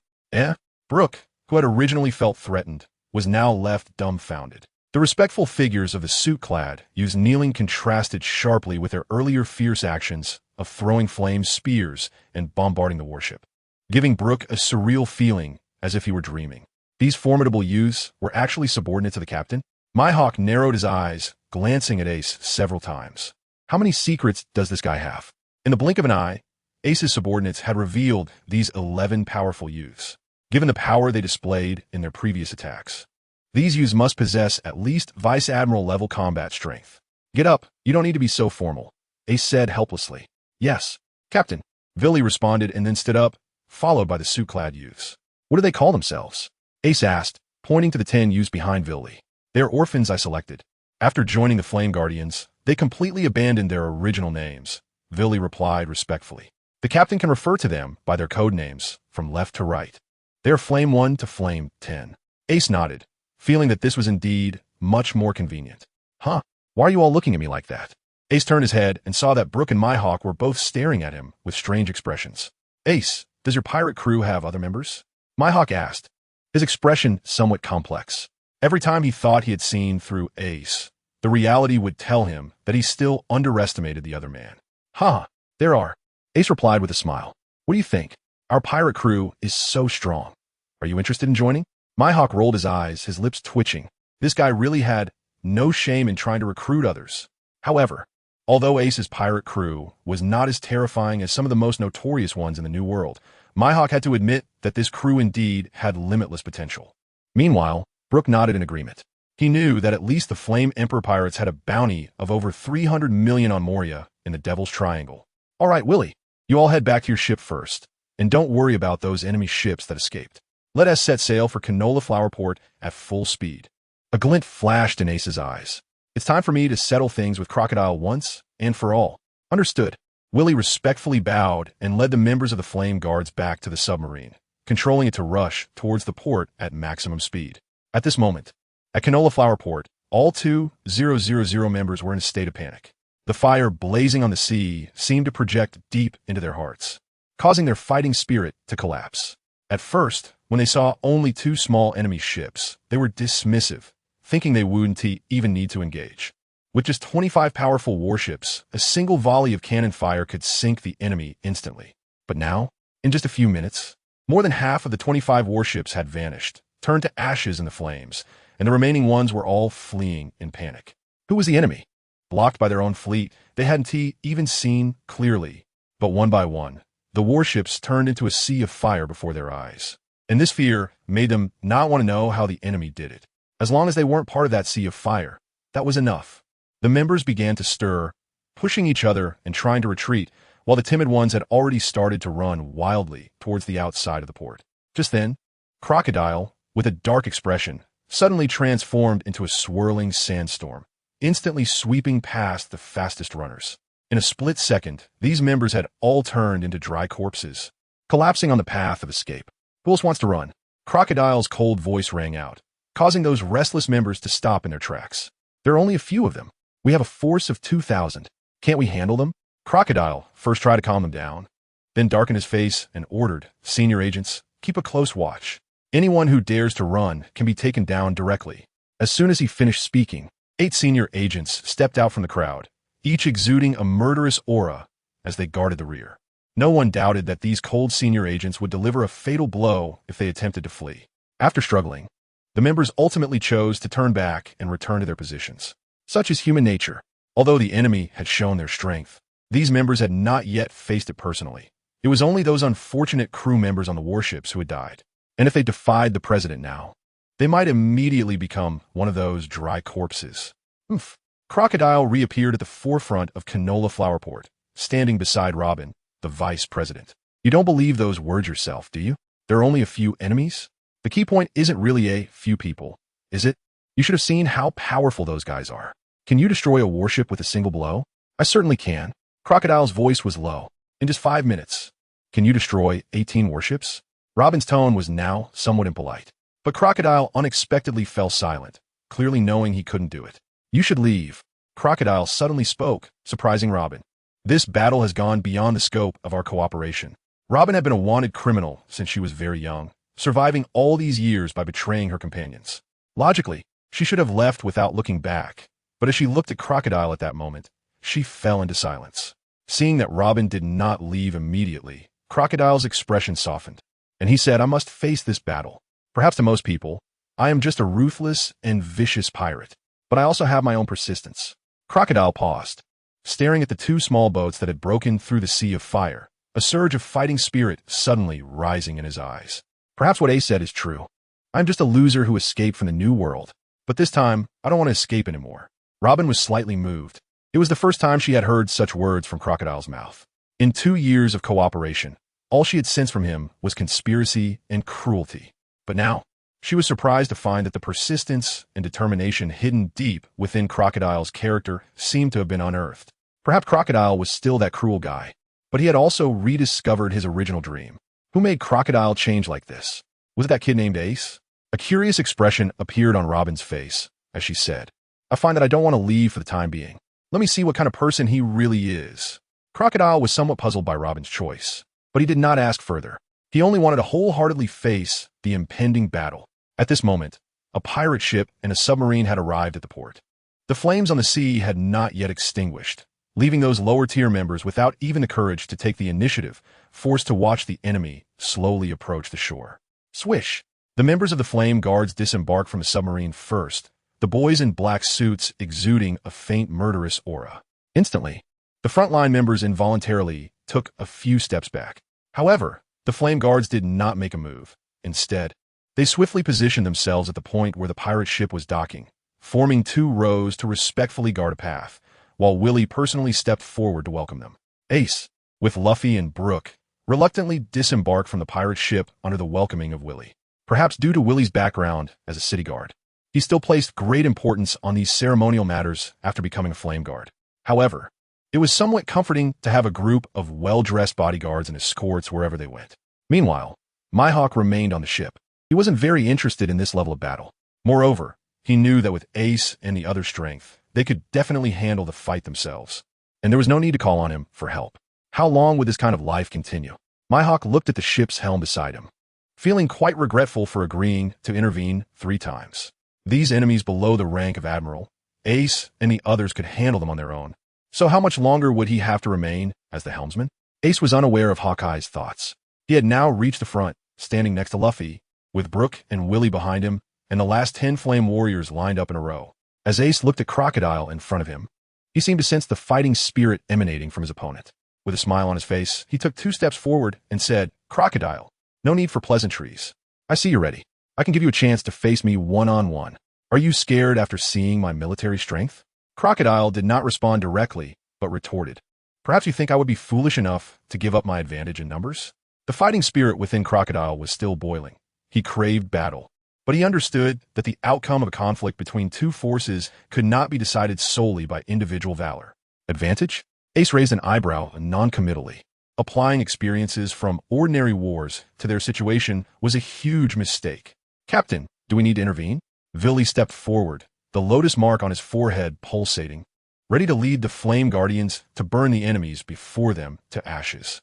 S1: Brook, who had originally felt threatened, was now left dumbfounded. The respectful figures of the suit-clad youths kneeling contrasted sharply with their earlier fierce actions of throwing flame spears and bombarding the warship, giving Brook a surreal feeling as if he were dreaming. These formidable youths were actually subordinate to the captain? Mihawk narrowed his eyes, glancing at Ace several times. How many secrets does this guy have? In the blink of an eye, Ace's subordinates had revealed these 11 powerful youths, given the power they displayed in their previous attacks. These youths must possess at least Vice Admiral level combat strength. Get up, you don't need to be so formal, Ace said helplessly. Yes, Captain, Villy responded and then stood up, followed by the suit-clad youths. What do they call themselves? Ace asked, pointing to the 10 youths behind Villy. They are orphans I selected. After joining the Flame Guardians, they completely abandoned their original names, Villy replied respectfully. The captain can refer to them by their code names, from left to right. They are Flame 1 to Flame 10. Ace nodded, feeling that this was indeed much more convenient. Huh? Why are you all looking at me like that? Ace turned his head and saw that Brook and Mihawk were both staring at him with strange expressions. Ace, does your pirate crew have other members? Mihawk asked, his expression somewhat complex. Every time he thought he had seen through Ace, the reality would tell him that he still underestimated the other man. Huh, there are. Ace replied with a smile. What do you think? Our pirate crew is so strong. Are you interested in joining? Mihawk rolled his eyes, his lips twitching. This guy really had no shame in trying to recruit others. However, although Ace's pirate crew was not as terrifying as some of the most notorious ones in the New World, Mihawk had to admit that this crew indeed had limitless potential. Meanwhile, Brook nodded in agreement. He knew that at least the Flame Emperor pirates had a bounty of over 300 million on Moria in the Devil's Triangle. All right, Willy, you all head back to your ship first, and don't worry about those enemy ships that escaped. Let us set sail for Canola Flower Port at full speed. A glint flashed in Ace's eyes. It's time for me to settle things with Crocodile once and for all. Understood. Willy respectfully bowed and led the members of the Flame Guards back to the submarine, controlling it to rush towards the port at maximum speed. At this moment, at Canola Flower Port, all 2000 members were in a state of panic. The fire blazing on the sea seemed to project deep into their hearts, causing their fighting spirit to collapse. At first, when they saw only 2 small enemy ships, they were dismissive, thinking they wouldn't even need to engage. With just 25 powerful warships, a single volley of cannon fire could sink the enemy instantly. But now, in just a few minutes, more than half of the 25 warships had vanished, turned to ashes in the flames, and the remaining ones were all fleeing in panic. Who was the enemy? Blocked by their own fleet, they hadn't even seen clearly. But one by one, the warships turned into a sea of fire before their eyes. And this fear made them not want to know how the enemy did it. As long as they weren't part of that sea of fire, that was enough. The members began to stir, pushing each other and trying to retreat, while the timid ones had already started to run wildly towards the outside of the port. Just then, Crocodile, with a dark expression, suddenly transformed into a swirling sandstorm, instantly sweeping past the fastest runners. In a split second, these members had all turned into dry corpses, collapsing on the path of escape. Who else wants to run? Crocodile's cold voice rang out, causing those restless members to stop in their tracks. There are only a few of them. We have a force of 2,000. Can't we handle them? Crocodile first tried to calm them down, then darkened his face and ordered, Senior agents, keep a close watch. Anyone who dares to run can be taken down directly. As soon as he finished speaking, 8 senior agents stepped out from the crowd, each exuding a murderous aura as they guarded the rear. No one doubted that these cold senior agents would deliver a fatal blow if they attempted to flee. After struggling, the members ultimately chose to turn back and return to their positions. Such is human nature. Although the enemy had shown their strength, these members had not yet faced it personally. It was only those unfortunate crew members on the warships who had died. And if they defied the president now, they might immediately become one of those dry corpses. Oof. Crocodile reappeared at the forefront of Canola Flower Port, standing beside Robin, the vice president. You don't believe those words yourself, do you? There are only a few enemies? The key point isn't really a few people, is it? You should have seen how powerful those guys are. Can you destroy a warship with a single blow? I certainly can. Crocodile's voice was low. In just 5 minutes. Can you destroy 18 warships? Robin's tone was now somewhat impolite. But Crocodile unexpectedly fell silent, clearly knowing he couldn't do it. You should leave. Crocodile suddenly spoke, surprising Robin. This battle has gone beyond the scope of our cooperation. Robin had been a wanted criminal since she was very young, surviving all these years by betraying her companions. Logically, she should have left without looking back, but as she looked at Crocodile at that moment, she fell into silence. Seeing that Robin did not leave immediately, Crocodile's expression softened, and he said, I must face this battle. Perhaps to most people, I am just a ruthless and vicious pirate, but I also have my own persistence. Crocodile paused, staring at the two small boats that had broken through the sea of fire, a surge of fighting spirit suddenly rising in his eyes. Perhaps what Ace said is true. I'm just a loser who escaped from the new world. But this time, I don't want to escape anymore. Robin was slightly moved. It was the first time she had heard such words from Crocodile's mouth. In 2 years of cooperation, all she had sensed from him was conspiracy and cruelty. But now, she was surprised to find that the persistence and determination hidden deep within Crocodile's character seemed to have been unearthed. Perhaps Crocodile was still that cruel guy, but he had also rediscovered his original dream. Who made Crocodile change like this? Was it that kid named Ace? A curious expression appeared on Robin's face as she said, I find that I don't want to leave for the time being. Let me see what kind of person he really is. Crocodile was somewhat puzzled by Robin's choice, but he did not ask further. He only wanted to wholeheartedly face the impending battle. At this moment, a pirate ship and a submarine had arrived at the port. The flames on the sea had not yet extinguished, leaving those lower-tier members without even the courage to take the initiative, forced to watch the enemy slowly approach the shore. Swish! The members of the Flame Guards disembarked from the submarine first, the boys in black suits exuding a faint murderous aura. Instantly, the frontline members involuntarily took a few steps back. However, the Flame Guards did not make a move. Instead, they swiftly positioned themselves at the point where the pirate ship was docking, forming 2 rows to respectfully guard a path, while Willie personally stepped forward to welcome them. Ace, with Luffy and Brook, reluctantly disembarked from the pirate ship under the welcoming of Willie. Perhaps due to Willie's background as a city guard, he still placed great importance on these ceremonial matters after becoming a flame guard. However, it was somewhat comforting to have a group of well-dressed bodyguards and escorts wherever they went. Meanwhile, Mihawk remained on the ship. He wasn't very interested in this level of battle. Moreover, he knew that with Ace and the other strength, they could definitely handle the fight themselves, and there was no need to call on him for help. How long would this kind of life continue? Mihawk looked at the ship's helm beside him, feeling quite regretful for agreeing to intervene 3 times. These enemies below the rank of Admiral, Ace and the others could handle them on their own. So how much longer would he have to remain as the helmsman? Ace was unaware of Hawkeye's thoughts. He had now reached the front, standing next to Luffy, with Brook and Willie behind him, and the last 10 flame warriors lined up in a row. As Ace looked at Crocodile in front of him, he seemed to sense the fighting spirit emanating from his opponent. With a smile on his face, he took 2 steps forward and said, Crocodile, no need for pleasantries. I see you're ready. I can give you a chance to face me one-on-one. Are you scared after seeing my military strength? Crocodile did not respond directly, but retorted, Perhaps you think I would be foolish enough to give up my advantage in numbers? The fighting spirit within Crocodile was still boiling. He craved battle, but he understood that the outcome of a conflict between 2 forces could not be decided solely by individual valor. Advantage? Ace raised an eyebrow non-committally. Applying experiences from ordinary wars to their situation was a huge mistake. Captain, do we need to intervene? Villy stepped forward, the lotus mark on his forehead pulsating, ready to lead the Flame Guardians to burn the enemies before them to ashes.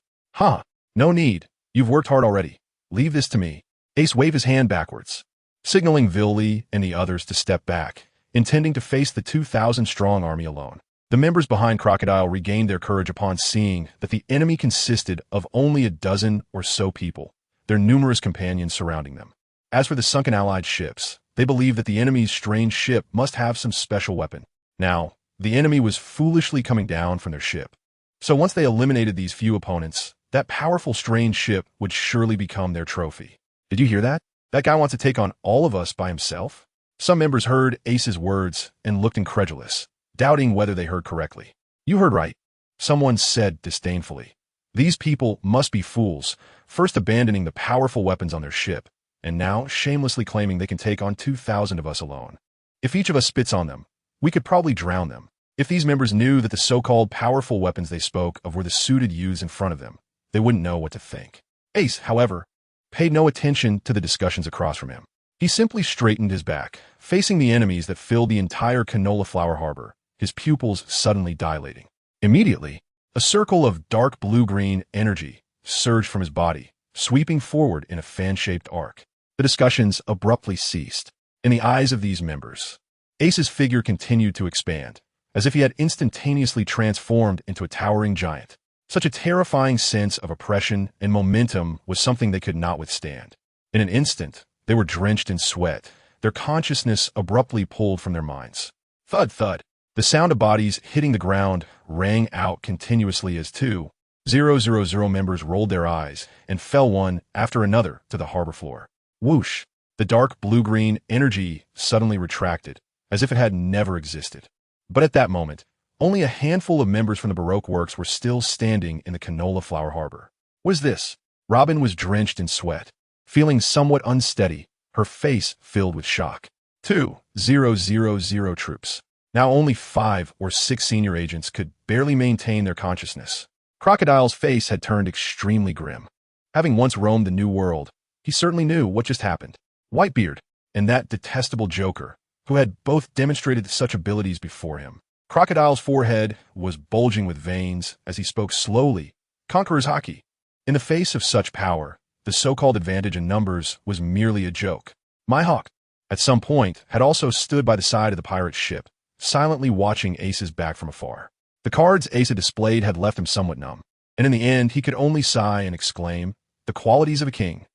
S1: No need. You've worked hard already. Leave this to me. Ace waved his hand backwards, signaling Villy and the others to step back, intending to face the 2,000-strong army alone. The members behind Crocodile regained their courage upon seeing that the enemy consisted of only a dozen or so people, their numerous companions surrounding them. As for the sunken Allied ships, they believed that the enemy's strange ship must have some special weapon. Now, the enemy was foolishly coming down from their ship. So once they eliminated these few opponents, that powerful strange ship would surely become their trophy. Did you hear that? That guy wants to take on all of us by himself? Some members heard Ace's words and looked incredulous, doubting whether they heard correctly. You heard right, someone said disdainfully. These people must be fools, first abandoning the powerful weapons on their ship, and now shamelessly claiming they can take on 2,000 of us alone. If each of us spits on them, we could probably drown them. If these members knew that the so-called powerful weapons they spoke of were the suited youths in front of them, they wouldn't know what to think. Ace, however, paid no attention to the discussions across from him. He simply straightened his back, facing the enemies that filled the entire Canola Flower Harbor, his pupils suddenly dilating. Immediately, a circle of dark blue-green energy surged from his body, sweeping forward in a fan-shaped arc. The discussions abruptly ceased. In the eyes of these members, Ace's figure continued to expand, as if he had instantaneously transformed into a towering giant. Such a terrifying sense of oppression and momentum was something they could not withstand. In an instant, they were drenched in sweat, their consciousness abruptly pulled from their minds. Thud, thud. The sound of bodies hitting the ground rang out continuously as 2,000 members rolled their eyes and fell one after another to the harbor floor. Whoosh! The dark blue-green energy suddenly retracted, as if it had never existed. But at that moment, only a handful of members from the Baroque works were still standing in the Canola Flower Harbor. What is this? Robin was drenched in sweat, feeling somewhat unsteady, her face filled with shock. 2,000 troops. Now only 5 or 6 senior agents could barely maintain their consciousness. Crocodile's face had turned extremely grim. Having once roamed the New World, he certainly knew what just happened. Whitebeard, and that detestable Joker, who had both demonstrated such abilities before him. Crocodile's forehead was bulging with veins as he spoke slowly. Conqueror's Haki. In the face of such power, the so-called advantage in numbers was merely a joke. Mihawk, at some point, had also stood by the side of the pirate ship, silently watching Ace's back from afar. The cards Ace had displayed had left him somewhat numb, and in the end he could only sigh and exclaim, "The qualities of a king."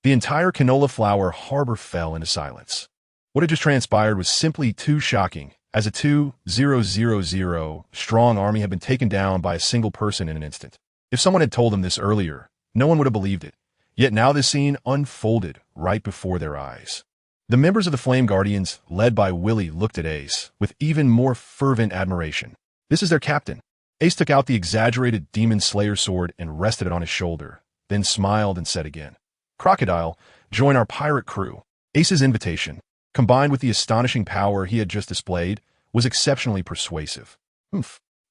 S1: The entire Canola Flower Harbor fell into silence. What had just transpired was simply too shocking, as a 2,000 strong army had been taken down by a single person in an instant. If someone had told them this earlier, no one would have believed it. Yet now this scene unfolded right before their eyes. The members of the Flame Guardians, led by Willie, looked at Ace with even more fervent admiration. This is their captain. Ace took out the exaggerated Demon Slayer sword and rested it on his shoulder, then smiled and said again, "Crocodile, join our pirate crew." Ace's invitation, combined with the astonishing power he had just displayed, was exceptionally persuasive.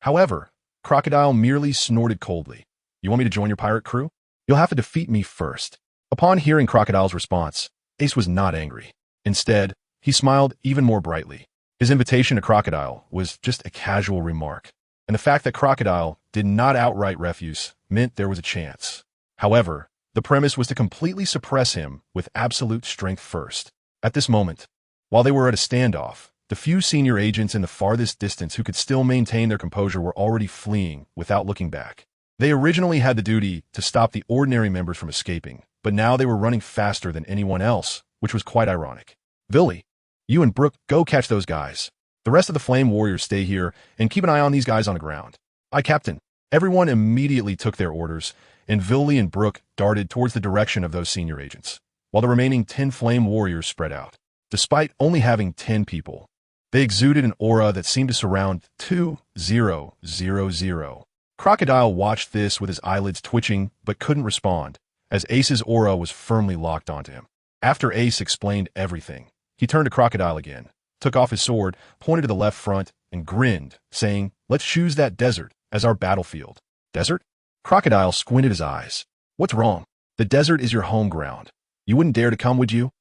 S1: However, Crocodile merely snorted coldly. "You want me to join your pirate crew? You'll have to defeat me first." Upon hearing Crocodile's response, Ace was not angry. Instead, he smiled even more brightly. His invitation to Crocodile was just a casual remark, and the fact that Crocodile did not outright refuse meant there was a chance. However, the premise was to completely suppress him with absolute strength first. At this moment, while they were at a standoff, the few senior agents in the farthest distance who could still maintain their composure were already fleeing without looking back. They originally had the duty to stop the ordinary members from escaping, but now they were running faster than anyone else, which was quite ironic. "Villy, you and Brooke go catch those guys. The rest of the Flame Warriors stay here and keep an eye on these guys on the ground." "Aye, Captain." Everyone immediately took their orders, and Villy and Brooke darted towards the direction of those senior agents, while the remaining 10 Flame Warriors spread out. Despite only having 10 people, they exuded an aura that seemed to surround 2,000. Crocodile watched this with his eyelids twitching but couldn't respond, as Ace's aura was firmly locked onto him. After Ace explained everything, he turned to Crocodile again, took off his sword, pointed to the left front, and grinned, saying, "Let's choose that desert as our battlefield." "Desert?" Crocodile squinted his eyes. "What's wrong? The desert is your home ground. You wouldn't dare to come, would you?"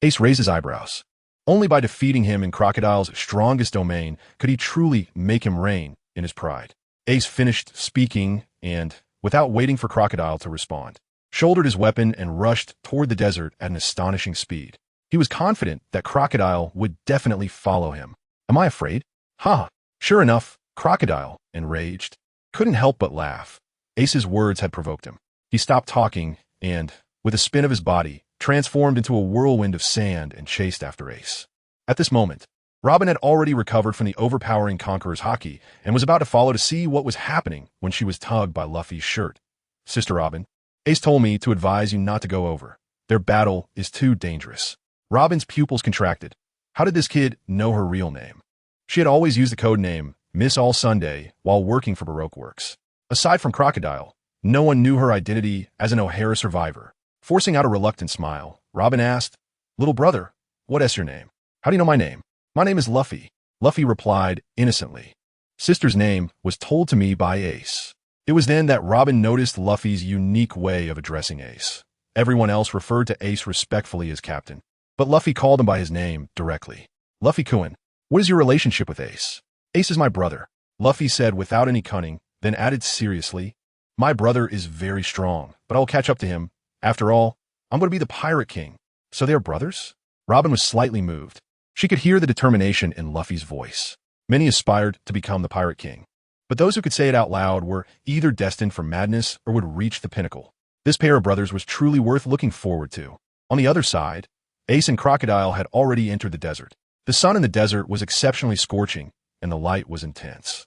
S1: Ace raised his eyebrows. Only by defeating him in Crocodile's strongest domain could he truly make him reign in his pride. Ace finished speaking and, without waiting for Crocodile to respond, shouldered his weapon and rushed toward the desert at an astonishing speed. He was confident that Crocodile would definitely follow him. "Am I afraid?" "Ha!" Sure enough, Crocodile, enraged, couldn't help but laugh. Ace's words had provoked him. He stopped talking and, with a spin of his body, transformed into a whirlwind of sand and chased after Ace. At this moment, Robin had already recovered from the overpowering Conqueror's Haki and was about to follow to see what was happening when she was tugged by Luffy's shirt. "Sister Robin, Ace told me to advise you not to go over. Their battle is too dangerous." Robin's pupils contracted. How did this kid know her real name? She had always used the code name Miss All Sunday while working for Baroque Works. Aside from Crocodile, no one knew her identity as an O'Hara survivor. Forcing out a reluctant smile, Robin asked, "Little brother, what is your name?" "How do you know my name?" "My name is Luffy," Luffy replied innocently. Sister's name was told to me by Ace. It was then that Robin noticed Luffy's unique way of addressing Ace. Everyone else referred to Ace respectfully as Captain, but Luffy called him by his name directly. "Luffy-kun, what is your relationship with Ace?" "Ace is my brother," Luffy said without any cunning, then added seriously, "My brother is very strong, but I will catch up to him. After all, I'm going to be the Pirate King." "So they are brothers?" Robin was slightly moved. She could hear the determination in Luffy's voice. Many aspired to become the Pirate King, but those who could say it out loud were either destined for madness or would reach the pinnacle. This pair of brothers was truly worth looking forward to. On the other side, Ace and Crocodile had already entered the desert. The sun in the desert was exceptionally scorching, and the light was intense.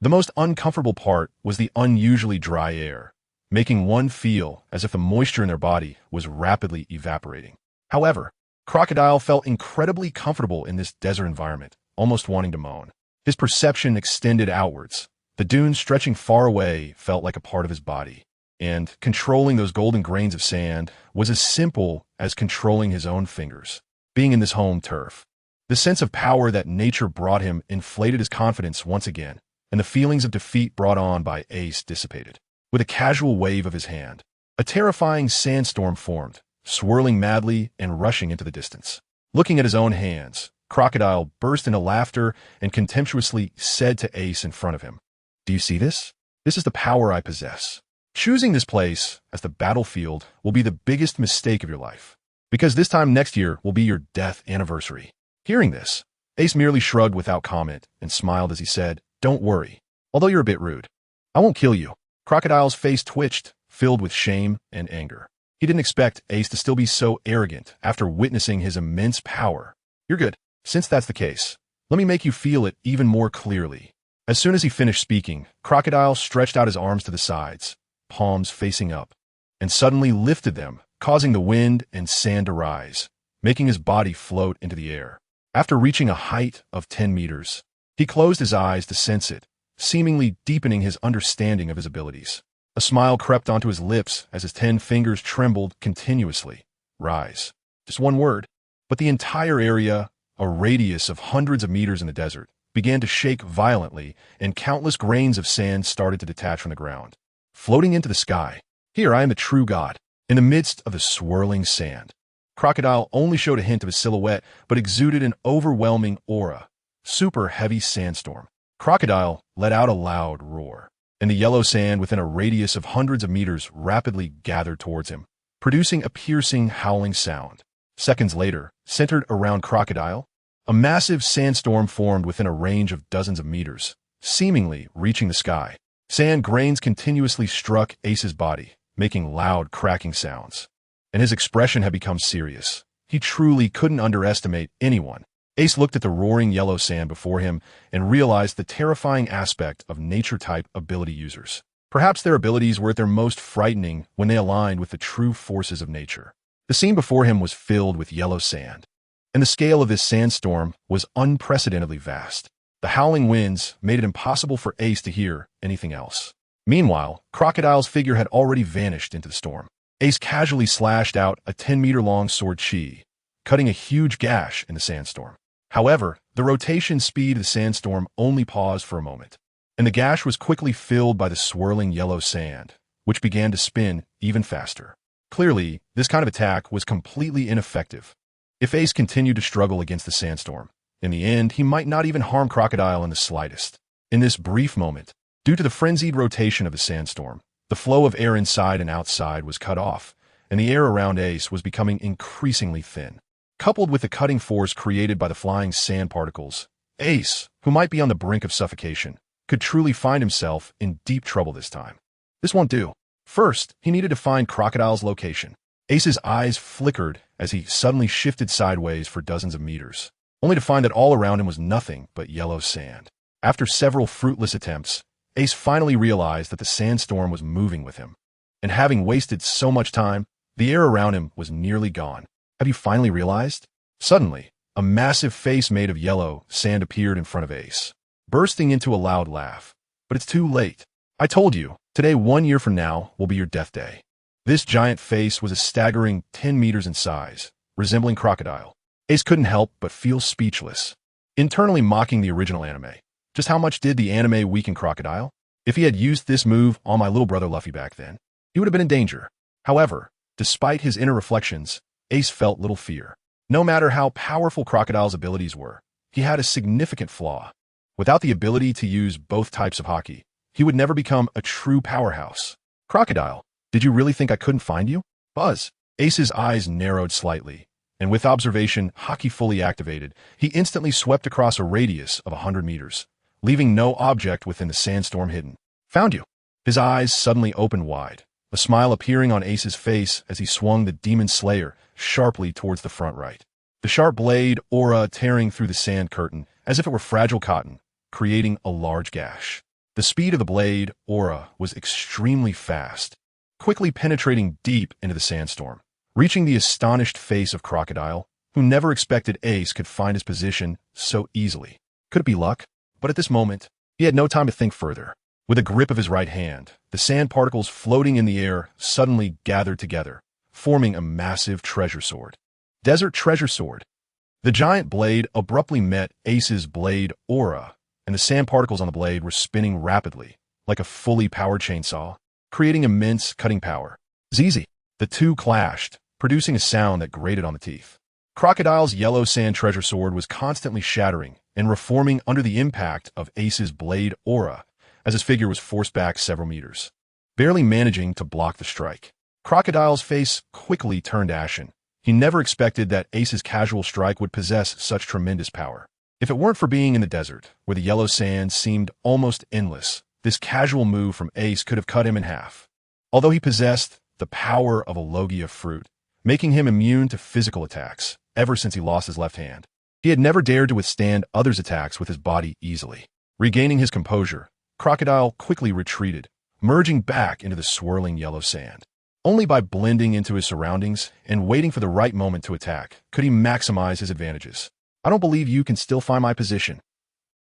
S1: The most uncomfortable part was the unusually dry air, making one feel as if the moisture in their body was rapidly evaporating. However, Crocodile felt incredibly comfortable in this desert environment, almost wanting to moan. His perception extended outwards. The dunes stretching far away felt like a part of his body, and controlling those golden grains of sand was as simple as controlling his own fingers. Being in this home turf, the sense of power that nature brought him inflated his confidence once again, and the feelings of defeat brought on by Ace dissipated. With a casual wave of his hand, a terrifying sandstorm formed, swirling madly and rushing into the distance. Looking at his own hands, Crocodile burst into laughter and contemptuously said to Ace in front of him, "Do you see this? This is the power I possess. Choosing this place as the battlefield will be the biggest mistake of your life, because this time next year will be your death anniversary." Hearing this, Ace merely shrugged without comment and smiled as he said, "Don't worry, although you're a bit rude. I won't kill you." Crocodile's face twitched, filled with shame and anger. He didn't expect Ace to still be so arrogant after witnessing his immense power. "You're good. Since that's the case, let me make you feel it even more clearly." As soon as he finished speaking, Crocodile stretched out his arms to the sides, palms facing up, and suddenly lifted them, causing the wind and sand to rise, making his body float into the air. After reaching a height of 10 meters, he closed his eyes to sense it, seemingly deepening his understanding of his abilities. A smile crept onto his lips as his 10 fingers trembled continuously. Rise. Just one word. But the entire area, a radius of hundreds of meters in the desert, began to shake violently, and countless grains of sand started to detach from the ground, floating into the sky. "Here I am, the true god." In the midst of the swirling sand, Crocodile only showed a hint of his silhouette, but exuded an overwhelming aura. Super heavy sandstorm. Crocodile let out a loud roar, and the yellow sand within a radius of hundreds of meters rapidly gathered towards him, producing a piercing, howling sound. Seconds later, centered around Crocodile, a massive sandstorm formed within a range of dozens of meters, seemingly reaching the sky. Sand grains continuously struck Ace's body, making loud cracking sounds, and his expression had become serious. He truly couldn't underestimate anyone. Ace looked at the roaring yellow sand before him and realized the terrifying aspect of nature-type ability users. Perhaps their abilities were at their most frightening when they aligned with the true forces of nature. The scene before him was filled with yellow sand, and the scale of this sandstorm was unprecedentedly vast. The howling winds made it impossible for Ace to hear anything else. Meanwhile, Crocodile's figure had already vanished into the storm. Ace casually slashed out a 10-meter-long sword chi, cutting a huge gash in the sandstorm. However, the rotation speed of the sandstorm only paused for a moment, and the gash was quickly filled by the swirling yellow sand, which began to spin even faster. Clearly, this kind of attack was completely ineffective. If Ace continued to struggle against the sandstorm, in the end, he might not even harm Crocodile in the slightest. In this brief moment, due to the frenzied rotation of the sandstorm, the flow of air inside and outside was cut off, and the air around Ace was becoming increasingly thin. Coupled with the cutting force created by the flying sand particles, Ace, who might be on the brink of suffocation, could truly find himself in deep trouble this time. This won't do. First, he needed to find Crocodile's location. Ace's eyes flickered as he suddenly shifted sideways for dozens of meters, only to find that all around him was nothing but yellow sand. After several fruitless attempts, Ace finally realized that the sandstorm was moving with him, and having wasted so much time, the air around him was nearly gone. "Have you finally realized?" Suddenly, a massive face made of yellow sand appeared in front of Ace, bursting into a loud laugh. "But it's too late. I told you, today 1 year from now will be your death day." This giant face was a staggering 10 meters in size, resembling Crocodile. Ace couldn't help but feel speechless, internally mocking the original anime. Just how much did the anime weaken Crocodile? If he had used this move on my little brother Luffy back then, he would have been in danger. However, despite his inner reflections, Ace felt little fear. No matter how powerful Crocodile's abilities were, he had a significant flaw. Without the ability to use both types of haki, he would never become a true powerhouse. "Crocodile, did you really think I couldn't find you?" "Buzz." Ace's eyes narrowed slightly, and with observation haki fully activated, he instantly swept across a radius of 100 meters, leaving no object within the sandstorm hidden. "Found you." His eyes suddenly opened wide, a smile appearing on Ace's face as he swung the Demon Slayer sharply towards the front right. The sharp blade aura tearing through the sand curtain as if it were fragile cotton, creating a large gash. The speed of the blade, Aura, was extremely fast, quickly penetrating deep into the sandstorm, reaching the astonished face of Crocodile, who never expected Ace could find his position so easily. Could it be luck? But at this moment, he had no time to think further. With a grip of his right hand, the sand particles floating in the air suddenly gathered together, forming a massive treasure sword. Desert Treasure Sword. The giant blade abruptly met Ace's blade, Aura, and the sand particles on the blade were spinning rapidly, like a fully powered chainsaw, creating immense cutting power. ZZ. The two clashed, producing a sound that grated on the teeth. Crocodile's yellow sand treasure sword was constantly shattering and reforming under the impact of Ace's blade, Aura, as his figure was forced back several meters, barely managing to block the strike. Crocodile's face quickly turned ashen. He never expected that Ace's casual strike would possess such tremendous power. If it weren't for being in the desert, where the yellow sand seemed almost endless, this casual move from Ace could have cut him in half. Although he possessed the power of a Logia fruit, making him immune to physical attacks ever since he lost his left hand, he had never dared to withstand others' attacks with his body easily. Regaining his composure, Crocodile quickly retreated, merging back into the swirling yellow sand. Only by blending into his surroundings and waiting for the right moment to attack could he maximize his advantages. I don't believe you can still find my position.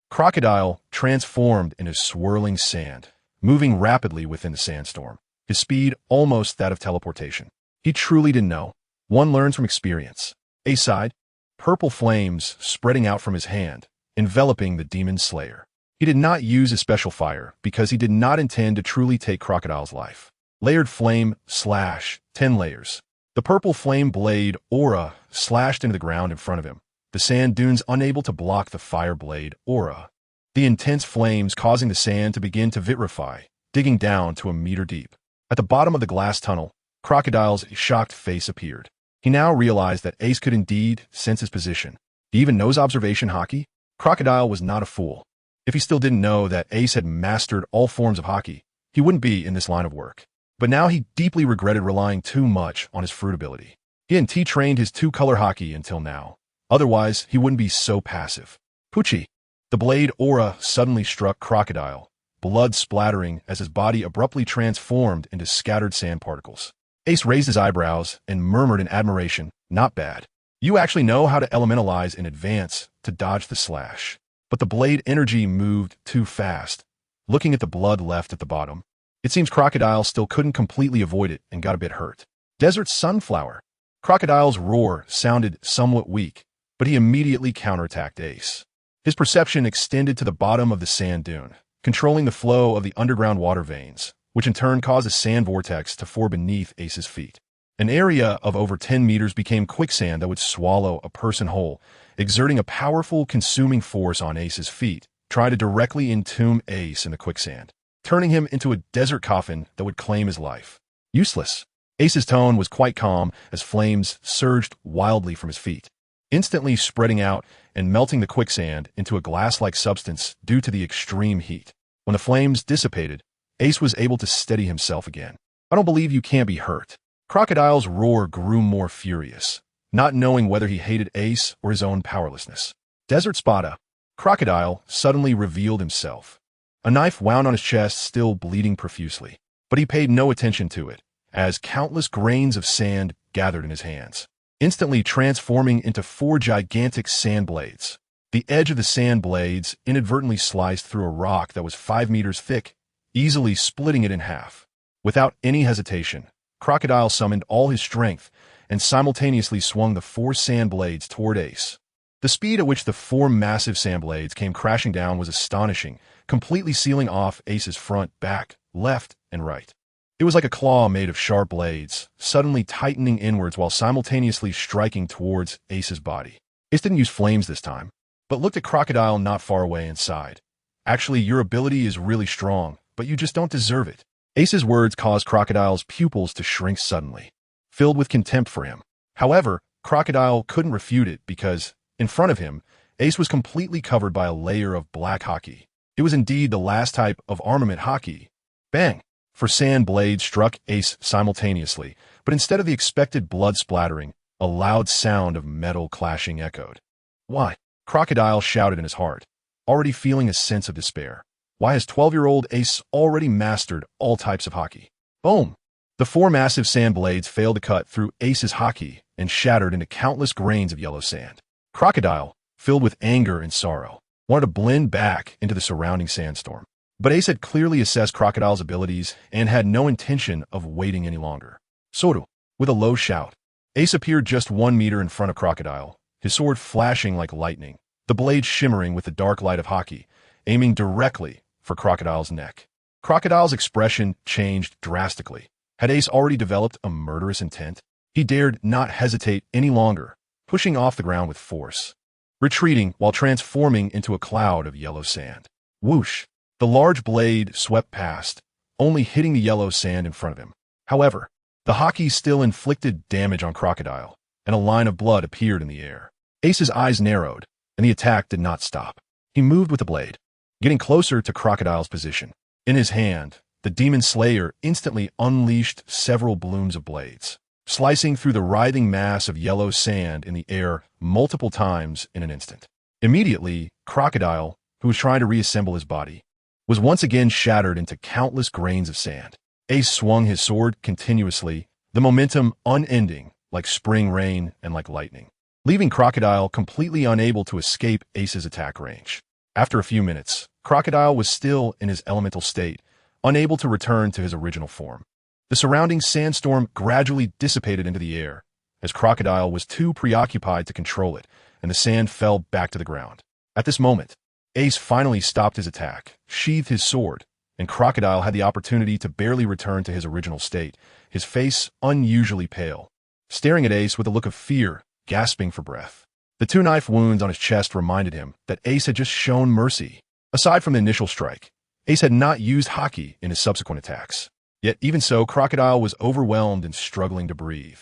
S1: Crocodile transformed into swirling sand, moving rapidly within the sandstorm, his speed almost that of teleportation. He truly didn't know. One learns from experience. Ace sighed, purple flames spreading out from his hand, enveloping the demon slayer. He did not use his special fire because he did not intend to truly take Crocodile's life. Layered flame slash, 10 layers. The purple flame blade, Aura, slashed into the ground in front of him, the sand dunes unable to block the fire blade, Aura. The intense flames causing the sand to begin to vitrify, digging down to a meter deep. At the bottom of the glass tunnel, Crocodile's shocked face appeared. He now realized that Ace could indeed sense his position. He even knows observation hockey? Crocodile was not a fool. If he still didn't know that Ace had mastered all forms of hockey, he wouldn't be in this line of work. But now he deeply regretted relying too much on his fruit ability. He hadn't T-trained his two-color hockey until now. Otherwise, he wouldn't be so passive. Poochie. The blade Aura suddenly struck Crocodile, blood splattering as his body abruptly transformed into scattered sand particles. Ace raised his eyebrows and murmured in admiration, "Not bad. You actually know how to elementalize in advance to dodge the slash." But the blade energy moved too fast. Looking at the blood left at the bottom, it seems Crocodile still couldn't completely avoid it and got a bit hurt. Desert Sunflower. Crocodile's roar sounded somewhat weak, but he immediately counterattacked Ace. His perception extended to the bottom of the sand dune, controlling the flow of the underground water veins, which in turn caused a sand vortex to form beneath Ace's feet. An area of over 10 meters became quicksand that would swallow a person whole, exerting a powerful consuming force on Ace's feet, trying to directly entomb Ace in the quicksand, turning him into a desert coffin that would claim his life. Useless. Ace's tone was quite calm as flames surged wildly from his feet, instantly spreading out and melting the quicksand into a glass-like substance due to the extreme heat. When the flames dissipated, Ace was able to steady himself again. "I don't believe you can't be hurt." Crocodile's roar grew more furious, not knowing whether he hated Ace or his own powerlessness. Desert Spada. Crocodile suddenly revealed himself. A knife wound on his chest, still bleeding profusely, but he paid no attention to it, as countless grains of sand gathered in his hands, instantly transforming into 4 gigantic sand blades. The edge of the sand blades inadvertently sliced through a rock that was 5 meters thick, easily splitting it in half. Without any hesitation, Crocodile summoned all his strength and simultaneously swung the 4 sand blades toward Ace. The speed at which the 4 massive sand blades came crashing down was astonishing, completely sealing off Ace's front, back, left, and right. It was like a claw made of sharp blades, suddenly tightening inwards while simultaneously striking towards Ace's body. Ace didn't use flames this time, but looked at Crocodile not far away and sighed. "Actually, your ability is really strong, but you just don't deserve it." Ace's words caused Crocodile's pupils to shrink suddenly, filled with contempt for him. However, Crocodile couldn't refute it because, in front of him, Ace was completely covered by a layer of black hockey. It was indeed the last type of armament hockey. Bang! 4 sand blades struck Ace simultaneously, but instead of the expected blood splattering, a loud sound of metal clashing echoed. "Why?" Crocodile shouted in his heart. already feeling a sense of despair. Why has 12-year-old Ace already mastered all types of Haki? Boom! The four massive sand blades failed to cut through Ace's Haki and shattered into countless grains of yellow sand. Crocodile, filled with anger and sorrow, wanted to blend back into the surrounding sandstorm. But Ace had clearly assessed Crocodile's abilities and had no intention of waiting any longer. Soru, with a low shout, Ace appeared just 1 meter in front of Crocodile, his sword flashing like lightning, the blade shimmering with the dark light of Haki, aiming directly for Crocodile's neck. Crocodile's expression changed drastically. Had Ace already developed a murderous intent? He dared not hesitate any longer, pushing off the ground with force, retreating while transforming into a cloud of yellow sand. Whoosh! The large blade swept past, only hitting the yellow sand in front of him. However, the Haki still inflicted damage on Crocodile, and a line of blood appeared in the air. Ace's eyes narrowed, and the attack did not stop. He moved with the blade, getting closer to Crocodile's position. In his hand, the Demon Slayer instantly unleashed several blooms of blades, slicing through the writhing mass of yellow sand in the air multiple times in an instant. Immediately, Crocodile, who was trying to reassemble his body, was once again shattered into countless grains of sand. Ace swung his sword continuously, the momentum unending, like spring rain and like lightning, leaving Crocodile completely unable to escape Ace's attack range. After a few minutes, Crocodile was still in his elemental state, unable to return to his original form. The surrounding sandstorm gradually dissipated into the air, as Crocodile was too preoccupied to control it, and the sand fell back to the ground. At this moment, Ace finally stopped his attack, sheathed his sword, and Crocodile had the opportunity to barely return to his original state, his face unusually pale, staring at Ace with a look of fear, gasping for breath. The 2 knife wounds on his chest reminded him that Ace had just shown mercy. Aside from the initial strike, Ace had not used Haki in his subsequent attacks. Yet even so, Crocodile was overwhelmed and struggling to breathe.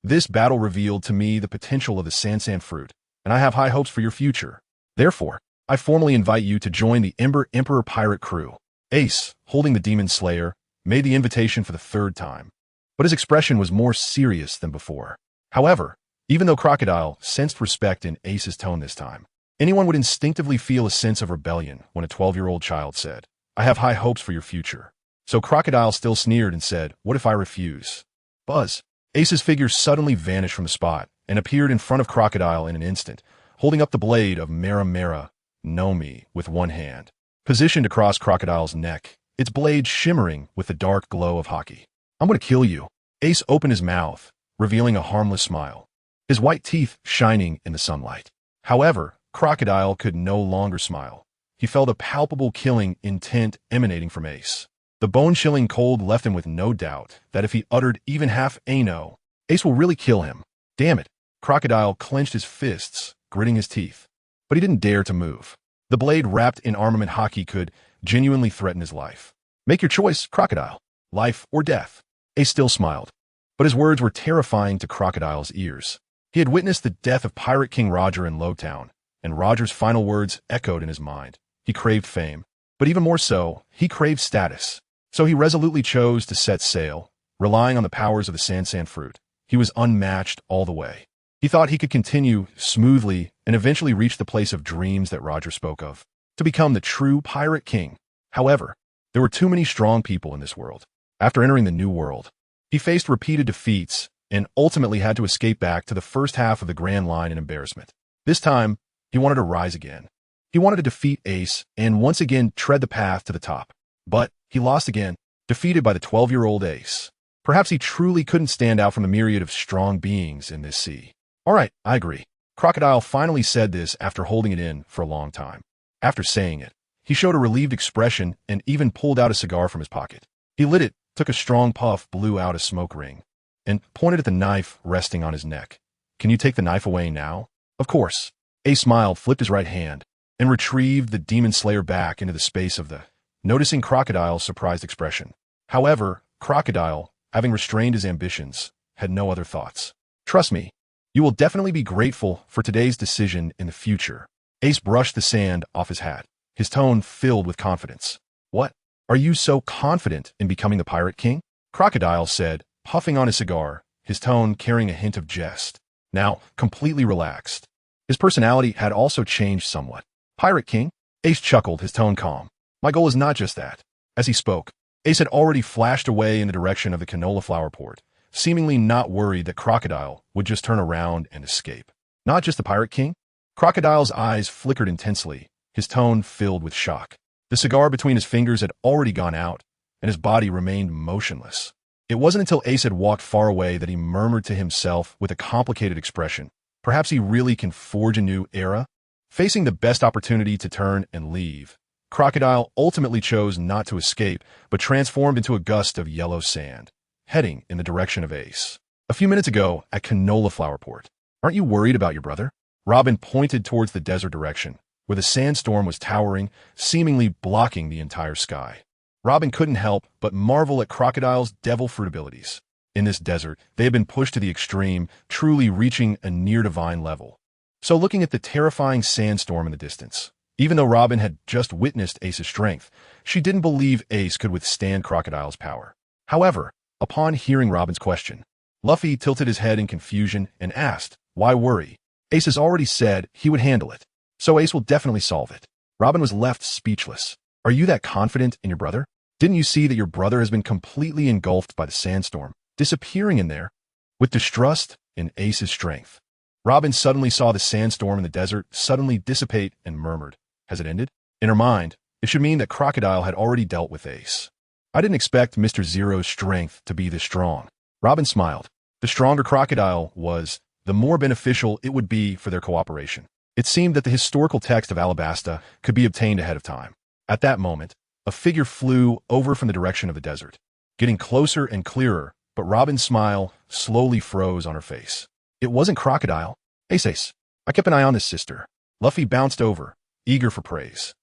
S1: This battle revealed to me the potential of the Sansan fruit, and I have high hopes for your future. Therefore, I formally invite you to join the Ember Emperor pirate crew. Ace, holding the Demon Slayer, made the invitation for the 3rd time, but his expression was more serious than before. However, even though Crocodile sensed respect in Ace's tone this time, anyone would instinctively feel a sense of rebellion when a 12-year-old child said, "I have high hopes for your future." So Crocodile still sneered and said, "What if I refuse?" Buzz! Ace's figure suddenly vanished from the spot and appeared in front of Crocodile in an instant, holding up the blade of Mera Mera no Mi with one hand, positioned across Crocodile's neck, its blade shimmering with the dark glow of Haki. "I'm going to kill you." Ace opened his mouth, revealing a harmless smile, his white teeth shining in the sunlight. However, Crocodile could no longer smile. He felt a palpable killing intent emanating from Ace. The bone-chilling cold left him with no doubt that if he uttered even half a no, Ace will really kill him. Damn it. Crocodile clenched his fists, gritting his teeth. But he didn't dare to move. The blade wrapped in armament Haki could genuinely threaten his life. "Make your choice, Crocodile. Life or death." Ace still smiled, but his words were terrifying to Crocodile's ears. He had witnessed the death of Pirate King Roger in Lowtown, and Roger's final words echoed in his mind. He craved fame, but even more so, he craved status. So he resolutely chose to set sail, relying on the powers of the Sansan fruit. He was unmatched all the way. He thought he could continue smoothly and eventually reach the place of dreams that Roger spoke of, to become the true Pirate King. However, there were too many strong people in this world. After entering the New World, he faced repeated defeats and ultimately had to escape back to the first half of the Grand Line in embarrassment. This time, he wanted to rise again. He wanted to defeat Ace and once again tread the path to the top. But he lost again, defeated by the 12-year-old Ace. Perhaps he truly couldn't stand out from the myriad of strong beings in this sea. "All right, I agree." Crocodile finally said this after holding it in for a long time. After saying it, he showed a relieved expression and even pulled out a cigar from his pocket. He lit it, took a strong puff, blew out a smoke ring, and pointed at the knife resting on his neck. "Can you take the knife away now?" "Of course." Ace smiled, flipped his right hand, and retrieved the Demon Slayer back into the space of the, noticing Crocodile's surprised expression. However, Crocodile, having restrained his ambitions, had no other thoughts. "Trust me, you will definitely be grateful for today's decision in the future." Ace brushed the sand off his hat, his tone filled with confidence. "What? Are you so confident in becoming the Pirate King?" Crocodile said, puffing on his cigar, his tone carrying a hint of jest. Now, completely relaxed. His personality had also changed somewhat. "Pirate King? Ace chuckled, his tone calm. My goal is not just that. As he spoke, Ace had already flashed away in the direction of the canola flower port, seemingly not worried that Crocodile would just turn around and escape. Not just the Pirate King? Crocodile's eyes flickered intensely, his tone filled with shock. The cigar between his fingers had already gone out, and his body remained motionless. It wasn't until Ace had walked far away that he murmured to himself with a complicated expression, perhaps he really can forge a new era? Facing the best opportunity to turn and leave, Crocodile ultimately chose not to escape, but transformed into a gust of yellow sand, heading in the direction of Ace. A few minutes ago, at Canola Flower Port, aren't you worried about your brother? Robin pointed towards the desert direction, where the sandstorm was towering, seemingly blocking the entire sky. Robin couldn't help but marvel at Crocodile's devil fruit abilities. In this desert, they had been pushed to the extreme, truly reaching a near-divine level. So looking at the terrifying sandstorm in the distance, even though Robin had just witnessed Ace's strength, she didn't believe Ace could withstand Crocodile's power. However, upon hearing Robin's question, Luffy tilted his head in confusion and asked, why worry? Ace has already said he would handle it, so Ace will definitely solve it. Robin was left speechless. Are you that confident in your brother? Didn't you see that your brother has been completely engulfed by the sandstorm, disappearing in there? With distrust in Ace's strength, Robin suddenly saw the sandstorm in the desert suddenly dissipate and murmured, has it ended? In her mind, it should mean that Crocodile had already dealt with Ace. I didn't expect Mr. Zero's strength to be this strong. Robin smiled. The stronger Crocodile was, the more beneficial it would be for their cooperation. It seemed that the historical text of Alabasta could be obtained ahead of time. At that moment, a figure flew over from the direction of the desert, getting closer and clearer, but Robin's smile slowly froze on her face. It wasn't Crocodile. Ace, I kept an eye on this sister. Luffy bounced over, eager for praise.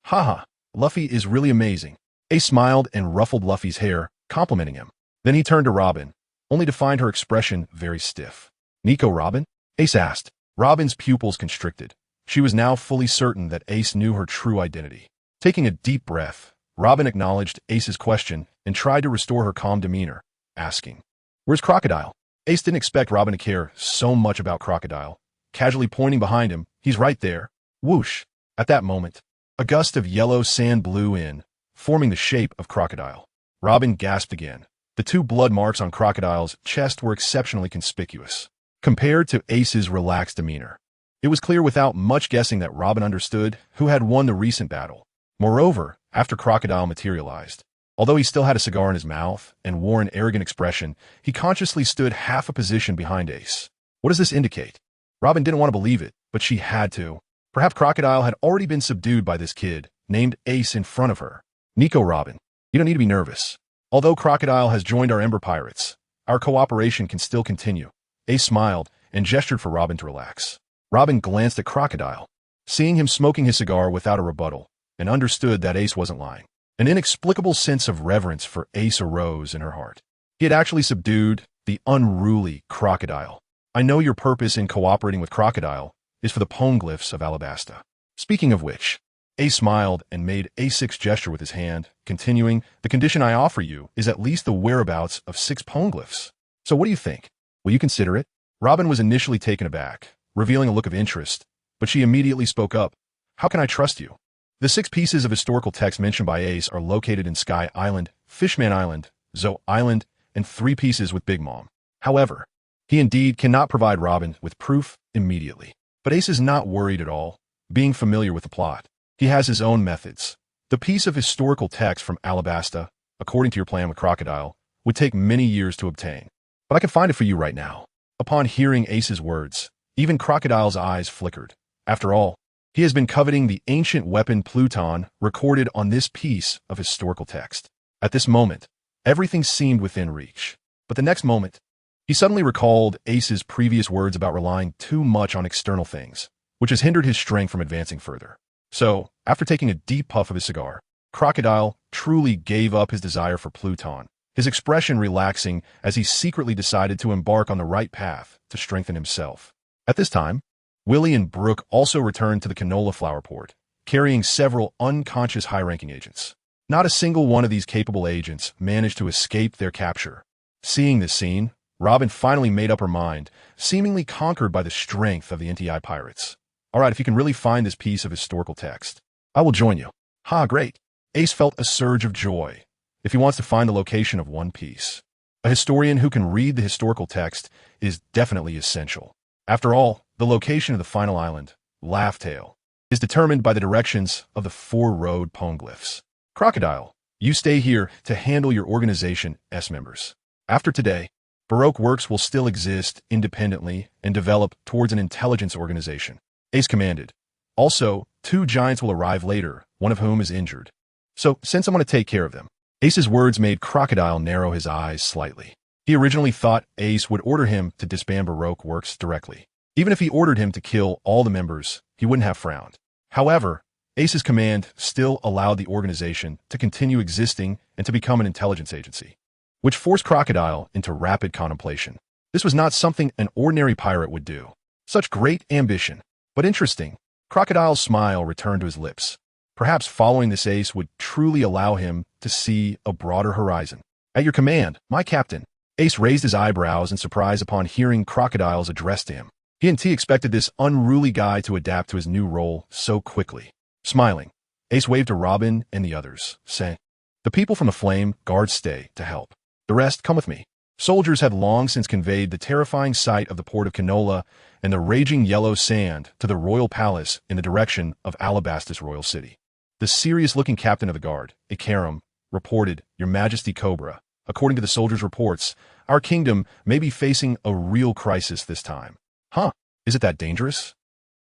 S1: Haha, Luffy is really amazing. Ace smiled and ruffled Luffy's hair, complimenting him. Then he turned to Robin, only to find her expression very stiff. Nico Robin? Ace asked. Robin's pupils constricted. She was now fully certain that Ace knew her true identity. Taking a deep breath, Robin acknowledged Ace's question and tried to restore her calm demeanor, asking, where's Crocodile? Ace didn't expect Robin to care so much about Crocodile. Casually pointing behind him, he's right there. Whoosh! At that moment, a gust of yellow sand blew in, forming the shape of Crocodile. Robin gasped again. The two blood marks on Crocodile's chest were exceptionally conspicuous, compared to Ace's relaxed demeanor. It was clear without much guessing that Robin understood who had won the recent battle. Moreover, after Crocodile materialized, although he still had a cigar in his mouth and wore an arrogant expression, he consciously stood half a position behind Ace. What does this indicate? Robin didn't want to believe it, but she had to. Perhaps Crocodile had already been subdued by this kid, named Ace, in front of her. Nico Robin, you don't need to be nervous. Although Crocodile has joined our Ember Pirates, our cooperation can still continue. Ace smiled and gestured for Robin to relax. Robin glanced at Crocodile, seeing him smoking his cigar without a rebuttal, and understood that Ace wasn't lying. An inexplicable sense of reverence for Ace arose in her heart. He had actually subdued the unruly Crocodile. I know your purpose in cooperating with Crocodile is for the Poneglyphs of Alabasta. Speaking of which, Ace smiled and made a 6 gesture with his hand, continuing, the condition I offer you is at least the whereabouts of 6 Poneglyphs. So what do you think? Will you consider it? Robin was initially taken aback, revealing a look of interest, but she immediately spoke up. How can I trust you? The 6 pieces of historical text mentioned by Ace are located in Sky Island, Fishman Island, Zoe Island, and 3 pieces with Big Mom. However, he indeed cannot provide Robin with proof immediately. But Ace is not worried at all, being familiar with the plot. He has his own methods. The piece of historical text from Alabasta, according to your plan with Crocodile, would take many years to obtain. But I can find it for you right now. Upon hearing Ace's words, even Crocodile's eyes flickered. After all, he has been coveting the ancient weapon Pluton recorded on this piece of historical text. At this moment, everything seemed within reach. But the next moment, he suddenly recalled Ace's previous words about relying too much on external things, which has hindered his strength from advancing further. So, after taking a deep puff of his cigar, Crocodile truly gave up his desire for Pluton, his expression relaxing as he secretly decided to embark on the right path to strengthen himself. At this time, Willie and Brooke also returned to the Canola Flower Port, carrying several unconscious high-ranking agents. Not a single one of these capable agents managed to escape their capture. Seeing this scene, Robin finally made up her mind, seemingly conquered by the strength of the NTI pirates. All right, if you can really find this piece of historical text, I will join you. Ha, great. Ace felt a surge of joy. If he wants to find the location of One Piece, a historian who can read the historical text is definitely essential. After all, the location of the final island, Laugh Tale, is determined by the directions of the four-road poneglyphs. Crocodile, you stay here to handle your organization's members. After today, Baroque Works will still exist independently and develop towards an intelligence organization. Ace commanded. Also, 2 giants will arrive later, one of whom is injured. So, since I'm going to take care of them. Ace's words made Crocodile narrow his eyes slightly. He originally thought Ace would order him to disband Baroque Works directly. Even if he ordered him to kill all the members, he wouldn't have frowned. However, Ace's command still allowed the organization to continue existing and to become an intelligence agency, which forced Crocodile into rapid contemplation. This was not something an ordinary pirate would do. Such great ambition. But interesting. Crocodile's smile returned to his lips. Perhaps following this Ace would truly allow him to see a broader horizon. At your command, my captain. Ace raised his eyebrows in surprise upon hearing Crocodile's address to him. He and T expected this unruly guy to adapt to his new role so quickly. Smiling, Ace waved to Robin and the others, saying, "The people from the Flame Guards stay to help. The rest come with me." Soldiers had long since conveyed the terrifying sight of the port of Konoha and the raging yellow sand to the royal palace in the direction of Alabastus Royal City. The serious-looking captain of the guard, Ikaram, reported, "Your Majesty Cobra, according to the soldiers' reports, our kingdom may be facing a real crisis this time." Huh, is it that dangerous?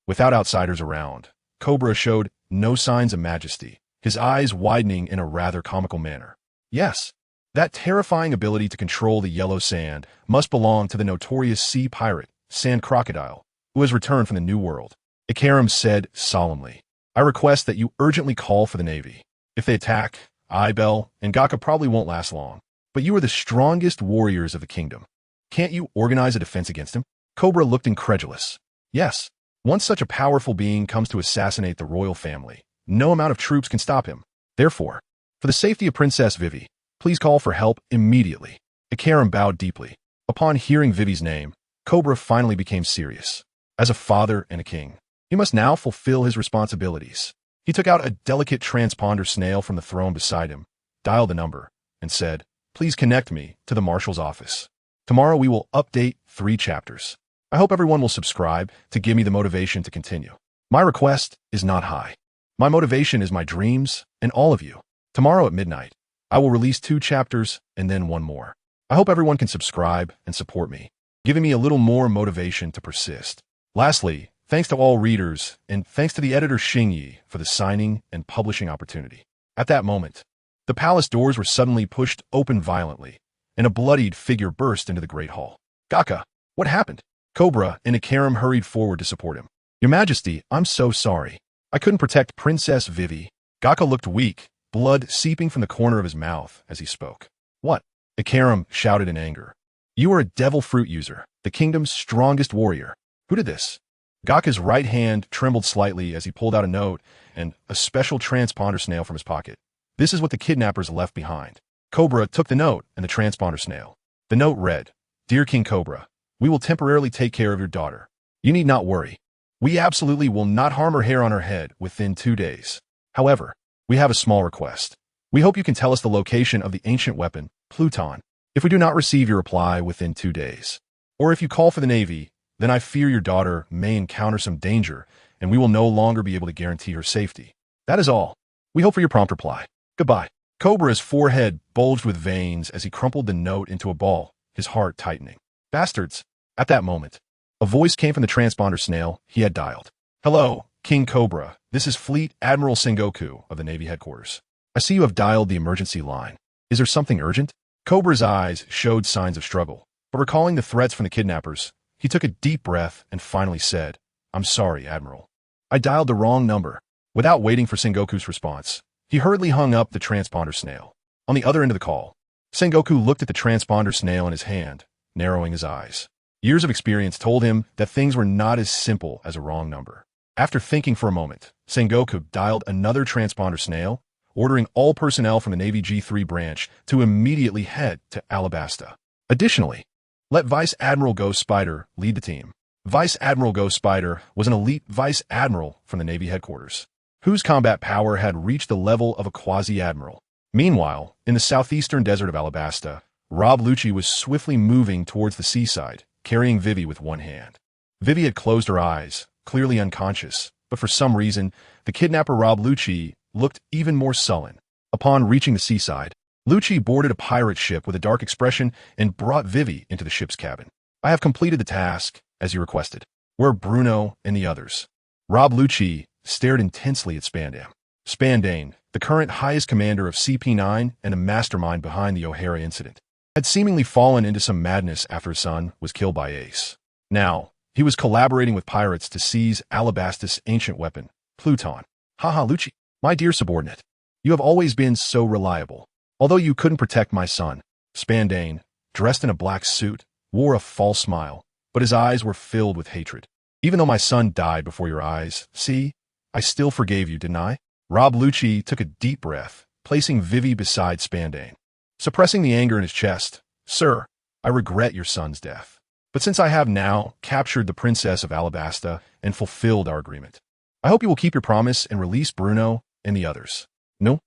S1: Without outsiders around, Cobra showed no signs of majesty, his eyes widening in a rather comical manner. Yes, that terrifying ability to control the yellow sand must belong to the notorious sea pirate, Sand Crocodile, who has returned from the New World. Ikaram said solemnly, "I request that you urgently call for the Navy. If they attack, Bell and Gaka probably won't last long. But you are the strongest warriors of the kingdom. Can't you organize a defense against him?" Cobra looked incredulous. Yes, once such a powerful being comes to assassinate the royal family, no amount of troops can stop him. Therefore, for the safety of Princess Vivi, please call for help immediately. Ikaram bowed deeply. Upon hearing Vivi's name, Cobra finally became serious. As a father and a king, he must now fulfill his responsibilities. He took out a delicate transponder snail from the throne beside him, dialed the number, and said, "Please connect me to the marshal's office. Tomorrow we will update 3 chapters. I hope everyone will subscribe to give me the motivation to continue. My request is not high. My motivation is my dreams and all of you. Tomorrow at midnight, I will release 2 chapters and then 1 more. I hope everyone can subscribe and support me, giving me a little more motivation to persist. Lastly, thanks to all readers, and thanks to the editor Xingyi for the signing and publishing opportunity." At that moment, the palace doors were suddenly pushed open violently, and a bloodied figure burst into the great hall. "Gaka, what happened?" Cobra and Ikaram hurried forward to support him. "Your Majesty, I'm so sorry. I couldn't protect Princess Vivi." Gaka looked weak, blood seeping from the corner of his mouth as he spoke. "What?" Ikaram shouted in anger. "You are a devil fruit user, the kingdom's strongest warrior. Who did this?" Gaka's right hand trembled slightly as he pulled out a note and a special transponder snail from his pocket. "This is what the kidnappers left behind." Cobra took the note and the transponder snail. The note read, "Dear King Cobra, we will temporarily take care of your daughter. You need not worry. We absolutely will not harm her hair on her head within 2 days. However, we have a small request. We hope you can tell us the location of the ancient weapon, Pluton. If we do not receive your reply within 2 days, or if you call for the Navy, then I fear your daughter may encounter some danger, and we will no longer be able to guarantee her safety. That is all. We hope for your prompt reply. Goodbye." Cobra's forehead bulged with veins as he crumpled the note into a ball, his heart tightening. "Bastards." At that moment, a voice came from the transponder snail he had dialed. "Hello, King Cobra. This is Fleet Admiral Sengoku of the Navy headquarters. I see you have dialed the emergency line. Is there something urgent?" Cobra's eyes showed signs of struggle, but recalling the threats from the kidnappers, he took a deep breath and finally said, "I'm sorry, Admiral. I dialed the wrong number." Without waiting for Sengoku's response, he hurriedly hung up the transponder snail. On the other end of the call, Sengoku looked at the transponder snail in his hand, narrowing his eyes. Years of experience told him that things were not as simple as a wrong number. After thinking for a moment, Sengoku dialed another transponder snail, ordering all personnel from the Navy G3 branch to immediately head to Alabasta. Additionally, let Vice Admiral Ghost Spider lead the team. Vice Admiral Ghost Spider was an elite vice admiral from the Navy headquarters. whose combat power had reached the level of a quasi-admiral. Meanwhile, in the southeastern desert of Alabasta, Rob Lucci was swiftly moving towards the seaside, carrying Vivi with one hand. Vivi had closed her eyes, clearly unconscious, but for some reason, the kidnapper Rob Lucci looked even more sullen. Upon reaching the seaside, Lucci boarded a pirate ship with a dark expression and brought Vivi into the ship's cabin. "I have completed the task, as you requested. Where are Bruno and the others?" Rob Lucci stared intensely at Spandam. Spandane, the current highest commander of CP9 and a mastermind behind the O'Hara incident, had seemingly fallen into some madness after his son was killed by Ace. Now, he was collaborating with pirates to seize Alabastus' ancient weapon, Pluton. "Haha, Lucci, my dear subordinate. You have always been so reliable. Although you couldn't protect my son." Spandane, dressed in a black suit, wore a false smile, but his eyes were filled with hatred. "Even though my son died before your eyes, see, I still forgave you, didn't I?" Rob Lucci took a deep breath, placing Vivi beside Spandane. Suppressing the anger in his chest, "Sir, I regret your son's death. But since I have now captured the Princess of Alabasta and fulfilled our agreement, I hope you will keep your promise and release Bruno and the others." No.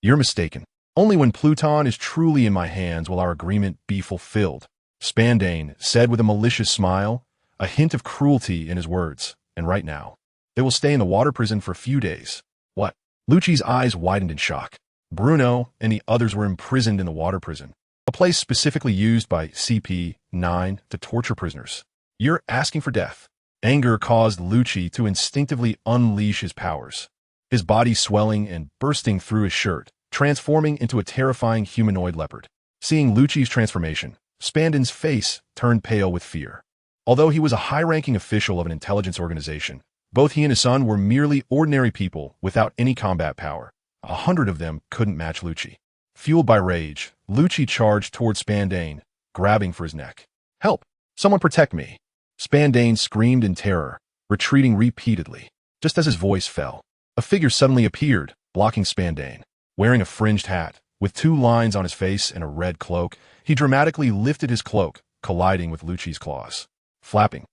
S1: You're mistaken. Only when Pluton is truly in my hands will our agreement be fulfilled," Spandane said with a malicious smile, a hint of cruelty in his words. "And right now, they will stay in the water prison for a few days." "What?" Lucci's eyes widened in shock. Bruno and the others were imprisoned in the water prison, a place specifically used by CP9 to torture prisoners. "You're asking for death." Anger caused Lucci to instinctively unleash his powers, his body swelling and bursting through his shirt, transforming into a terrifying humanoid leopard. Seeing Lucci's transformation, Spandane's face turned pale with fear. Although he was a high-ranking official of an intelligence organization, both he and his son were merely ordinary people without any combat power. 100 of them couldn't match Lucci. Fueled by rage, Lucci charged toward Spandane, grabbing for his neck. "Help! Someone protect me!" Spandane screamed in terror, retreating repeatedly. Just as his voice fell, a figure suddenly appeared, blocking Spandane. Wearing a fringed hat, with 2 lines on his face and a red cloak, he dramatically lifted his cloak, colliding with Lucci's claws. Flapping,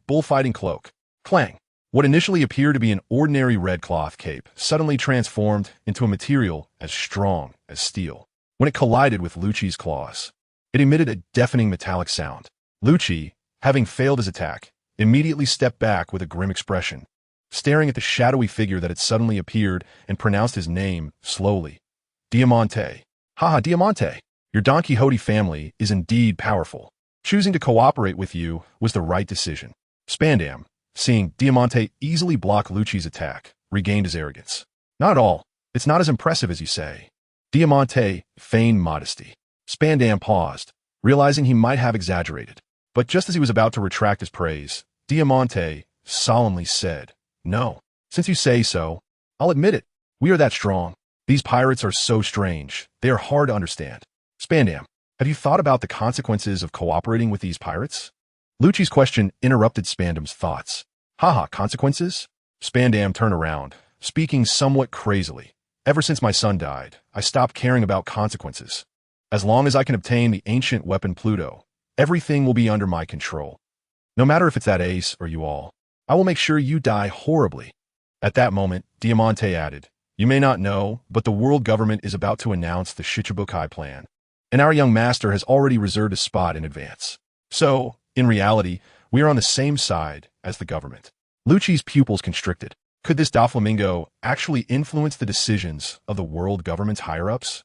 S1: bullfighting cloak. Clang! What initially appeared to be an ordinary red cloth cape suddenly transformed into a material as strong as steel. When it collided with Lucci's claws, it emitted a deafening metallic sound. Lucci, having failed his attack, immediately stepped back with a grim expression, staring at the shadowy figure that had suddenly appeared and pronounced his name slowly. "Diamante. Haha, Diamante. Your Don Quixote family is indeed powerful. Choosing to cooperate with you was the right decision." Spandam, seeing Diamante easily block Lucci's attack, regained his arrogance. "Not at all. It's not as impressive as you say." Diamante feigned modesty. Spandam paused, realizing he might have exaggerated. But just as he was about to retract his praise, Diamante solemnly said, "No. Since you say so, I'll admit it. We are that strong. These pirates are so strange. They are hard to understand." "Spandam, have you thought about the consequences of cooperating with these pirates?" Lucci's question interrupted Spandam's thoughts. "Haha, consequences?" Spandam turned around, speaking somewhat crazily. "Ever since my son died, I stopped caring about consequences. As long as I can obtain the ancient weapon Pluto, everything will be under my control. No matter if it's that Ace or you all, I will make sure you die horribly." At that moment, Diamante added, "You may not know, but the world government is about to announce the Shichibukai plan, and our young master has already reserved a spot in advance. So, in reality, we are on the same side as the government." Lucci's pupils constricted. Could this Doflamingo actually influence the decisions of the world government's higher-ups?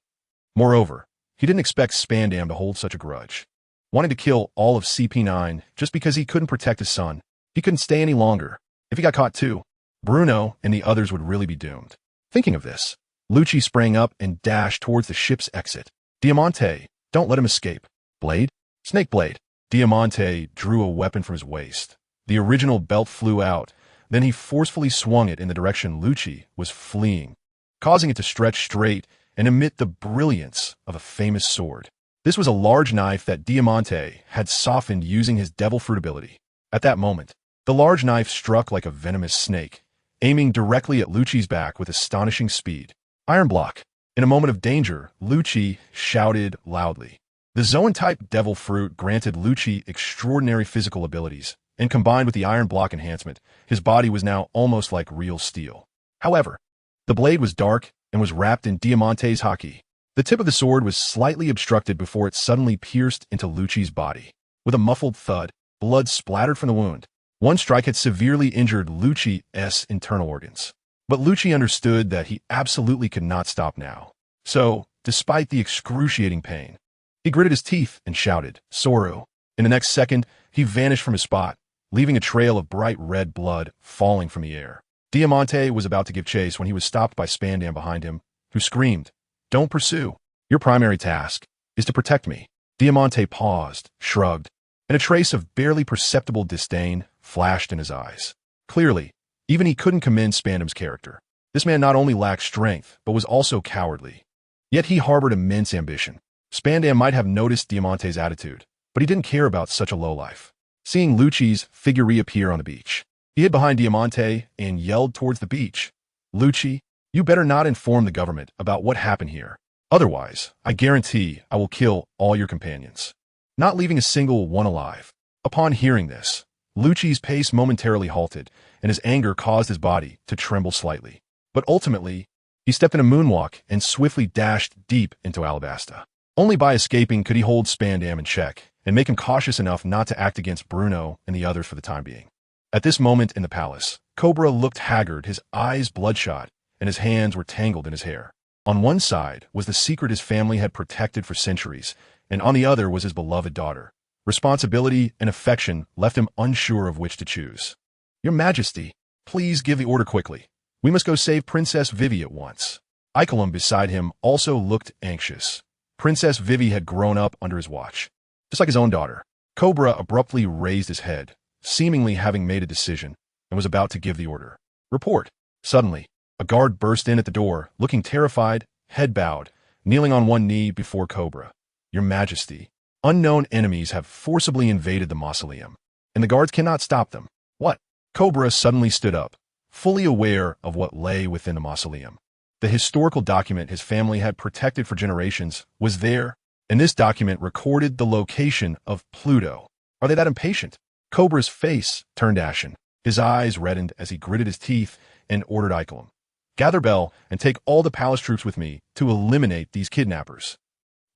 S1: Moreover, he didn't expect Spandam to hold such a grudge. Wanting to kill all of CP9 just because he couldn't protect his son, he couldn't stay any longer. If he got caught too, Bruno and the others would really be doomed. Thinking of this, Lucci sprang up and dashed towards the ship's exit. "Diamante, don't let him escape." "Blade? Snake blade." Diamante drew a weapon from his waist. The original belt flew out, then he forcefully swung it in the direction Lucci was fleeing, causing it to stretch straight and emit the brilliance of a famous sword. This was a large knife that Diamante had softened using his devil fruit ability. At that moment, the large knife struck like a venomous snake, aiming directly at Lucci's back with astonishing speed. Iron block. In a moment of danger, Lucci shouted loudly. The Zoan-type devil fruit granted Lucci extraordinary physical abilities, and combined with the iron block enhancement, his body was now almost like real steel. However, the blade was dark and was wrapped in Diamante's haki. The tip of the sword was slightly obstructed before it suddenly pierced into Lucci's body. With a muffled thud, blood splattered from the wound. One strike had severely injured Lucci's internal organs. But Lucci understood that he absolutely could not stop now. So, despite the excruciating pain, he gritted his teeth and shouted, "Soru!" In the next second, he vanished from his spot, leaving a trail of bright red blood falling from the air. Diamante was about to give chase when he was stopped by Spandam behind him, who screamed, "Don't pursue. Your primary task is to protect me." Diamante paused, shrugged, and a trace of barely perceptible disdain flashed in his eyes. Clearly, even he couldn't commend Spandam's character. This man not only lacked strength, but was also cowardly. Yet he harbored immense ambition. Spandam might have noticed Diamante's attitude, but he didn't care about such a lowlife. Seeing Lucci's figure reappear on the beach, he hid behind Diamante and yelled towards the beach, "Lucci, you better not inform the government about what happened here. Otherwise, I guarantee I will kill all your companions, not leaving a single one alive." Upon hearing this, Lucci's pace momentarily halted, and his anger caused his body to tremble slightly. But ultimately, he stepped in a moonwalk and swiftly dashed deep into Alabasta. Only by escaping could he hold Spandam in check and make him cautious enough not to act against Bruno and the others for the time being. At this moment in the palace, Cobra looked haggard, his eyes bloodshot, and his hands were tangled in his hair. On one side was the secret his family had protected for centuries, and on the other was his beloved daughter. Responsibility and affection left him unsure of which to choose. "Your Majesty, please give the order quickly. We must go save Princess Vivi at once." Icolum beside him also looked anxious. Princess Vivi had grown up under his watch, just like his own daughter. Cobra abruptly raised his head, seemingly having made a decision, and was about to give the order. "Report." Suddenly, a guard burst in at the door, looking terrified, head bowed, kneeling on one knee before Cobra. "Your Majesty, unknown enemies have forcibly invaded the mausoleum, and the guards cannot stop them." "What?" Cobra suddenly stood up, fully aware of what lay within the mausoleum. The historical document his family had protected for generations was there, and this document recorded the location of Pluto. Are they that impatient? Cobra's face turned ashen. His eyes reddened as he gritted his teeth and ordered Icolum, "Gather Bell and take all the palace troops with me to eliminate these kidnappers."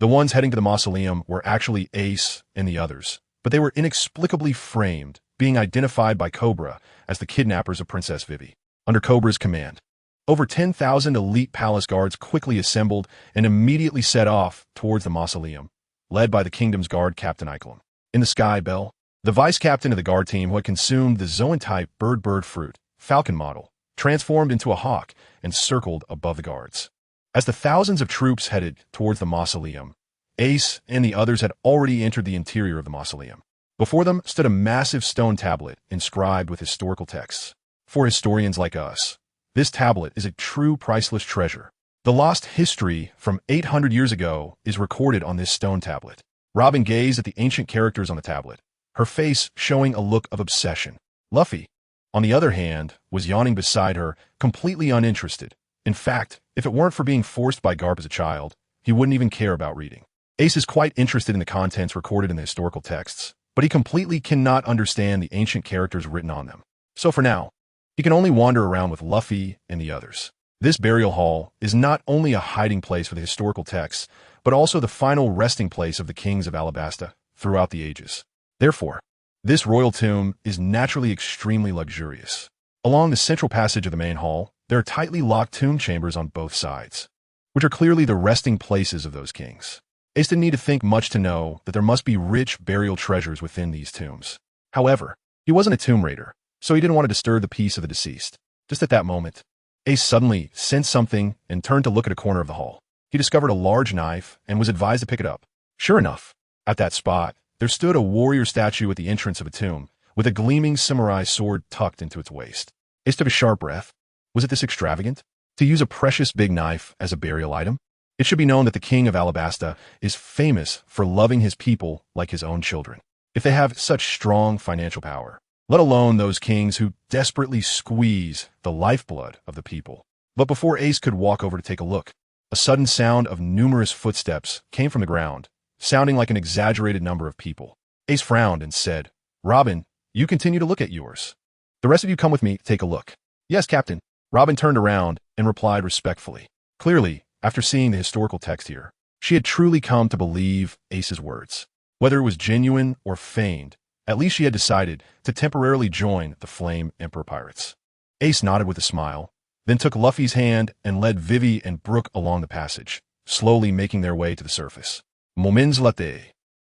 S1: The ones heading to the mausoleum were actually Ace and the others, but they were inexplicably framed, being identified by Cobra as the kidnappers of Princess Vivi. Under Cobra's command, over 10,000 elite palace guards quickly assembled and immediately set off towards the mausoleum, led by the kingdom's guard captain Icolum. In the sky, Bell, the vice captain of the guard team who had consumed the Zoan-type bird fruit, Falcon model, transformed into a hawk and circled above the guards. As the thousands of troops headed towards the mausoleum, Ace and the others had already entered the interior of the mausoleum. Before them stood a massive stone tablet inscribed with historical texts. For historians like us, this tablet is a true priceless treasure. The lost history from 800 years ago is recorded on this stone tablet. Robin gazed at the ancient characters on the tablet, her face showing a look of obsession. Luffy, on the other hand, was yawning beside her, completely uninterested. In fact, if it weren't for being forced by Garp as a child, he wouldn't even care about reading. Ace is quite interested in the contents recorded in the historical texts, but he completely cannot understand the ancient characters written on them. So for now, he can only wander around with Luffy and the others. This burial hall is not only a hiding place for the historical texts, but also the final resting place of the kings of Alabasta throughout the ages. Therefore, this royal tomb is naturally extremely luxurious. Along the central passage of the main hall, there are tightly locked tomb chambers on both sides, which are clearly the resting places of those kings. Ace didn't need to think much to know that there must be rich burial treasures within these tombs. However, he wasn't a tomb raider, so he didn't want to disturb the peace of the deceased. Just at that moment, Ace suddenly sensed something and turned to look at a corner of the hall. He discovered a large knife and was advised to pick it up. Sure enough, at that spot, there stood a warrior statue at the entrance of a tomb, with a gleaming samurai sword tucked into its waist. Ace took a sharp breath. Was it this extravagant? To use a precious big knife as a burial item? It should be known that the king of Alabasta is famous for loving his people like his own children. If they have such strong financial power, let alone those kings who desperately squeeze the lifeblood of the people. But before Ace could walk over to take a look, a sudden sound of numerous footsteps came from the ground, sounding like an exaggerated number of people. Ace frowned and said, "Robin, You continue to look at yours. The rest of you come with me, take a look. Yes, Captain. Robin turned around and replied respectfully. Clearly, after seeing the historical text here, she had truly come to believe Ace's words. Whether it was genuine or feigned, at least she had decided to temporarily join the Flame Emperor pirates. Ace nodded with a smile, then took Luffy's hand and led Vivi and Brook along the passage, slowly making their way to the surface. Moments later,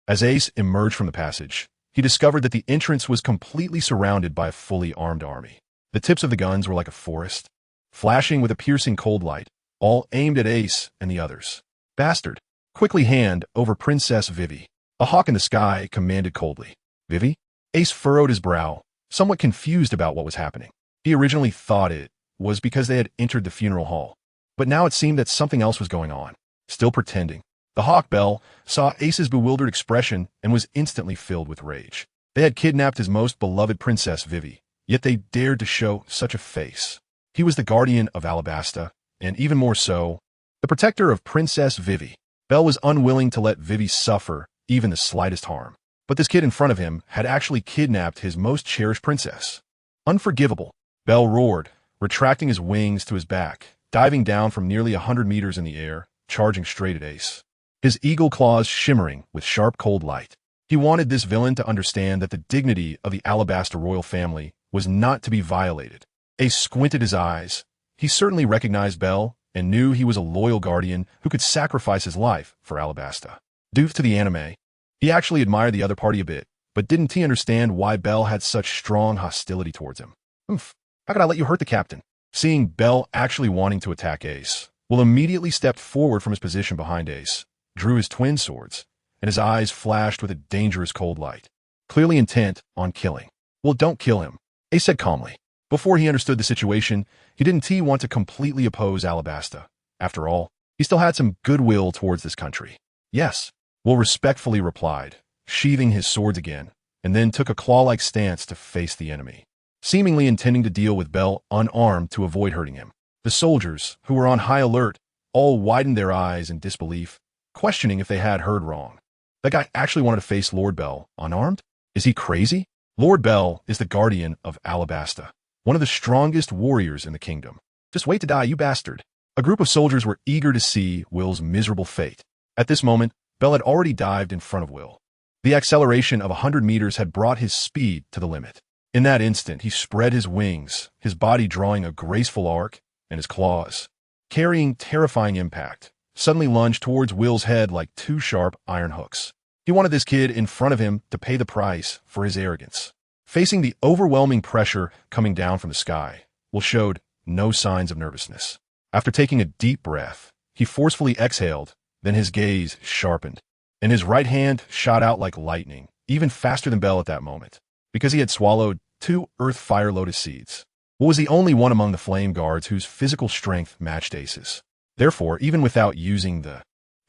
S1: as Ace emerged from the passage, he discovered that the entrance was completely surrounded by a fully armed army. The tips of the guns were like a forest, flashing with a piercing cold light, all aimed at Ace and the others. Bastard! Quickly hand over Princess Vivi. A hawk in the sky commanded coldly. Vivi? Ace furrowed his brow, somewhat confused about what was happening. He originally thought it was because they had entered the funeral hall, but now it seemed that something else was going on. Still pretending, the Hawk Belle saw Ace's bewildered expression and was instantly filled with rage. They had kidnapped his most beloved Princess Vivi, yet they dared to show such a face. He was the guardian of Alabasta, and even more so, the protector of Princess Vivi. Belle was unwilling to let Vivi suffer even the slightest harm. But this kid in front of him had actually kidnapped his most cherished princess. Unforgivable, Belle roared, retracting his wings to his back, diving down from nearly 100 meters in the air, charging straight at Ace. His eagle claws shimmering with sharp cold light. He wanted this villain to understand that the dignity of the Alabasta royal family was not to be violated. Ace squinted his eyes. He certainly recognized Belle and knew he was a loyal guardian who could sacrifice his life for Alabasta. Due to the anime, he actually admired the other party a bit, but didn't he understand why Belle had such strong hostility towards him? Oof, how could I let you hurt the captain? Seeing Belle actually wanting to attack Ace, Will immediately stepped forward from his position behind Ace, drew his twin swords, and his eyes flashed with a dangerous cold light, clearly intent on killing. Well, don't kill him, Ace said calmly. Before he understood the situation, he didn't want to completely oppose Alabasta. After all, he still had some goodwill towards this country. Yes, Will respectfully replied, sheathing his swords again, and then took a claw-like stance to face the enemy, seemingly intending to deal with Belle unarmed to avoid hurting him. The soldiers, who were on high alert, all widened their eyes in disbelief, questioning if they had heard wrong. That guy actually wanted to face Lord Belle, unarmed? Is he crazy? Lord Belle is the guardian of Alabasta, one of the strongest warriors in the kingdom. Just wait to die, you bastard. A group of soldiers were eager to see Will's miserable fate. At this moment, Belle had already dived in front of Will. The acceleration of 100 meters had brought his speed to the limit. In that instant, he spread his wings, his body drawing a graceful arc, and his claws, carrying terrifying impact, suddenly lunged towards Will's head like two sharp iron hooks. He wanted this kid in front of him to pay the price for his arrogance. Facing the overwhelming pressure coming down from the sky, Will showed no signs of nervousness. After taking a deep breath, he forcefully exhaled, then his gaze sharpened, and his right hand shot out like lightning, even faster than Belle at that moment, because he had swallowed 2 Earth Fire Lotus seeds. Will was the only one among the Flame Guards whose physical strength matched Ace's. Therefore, even without using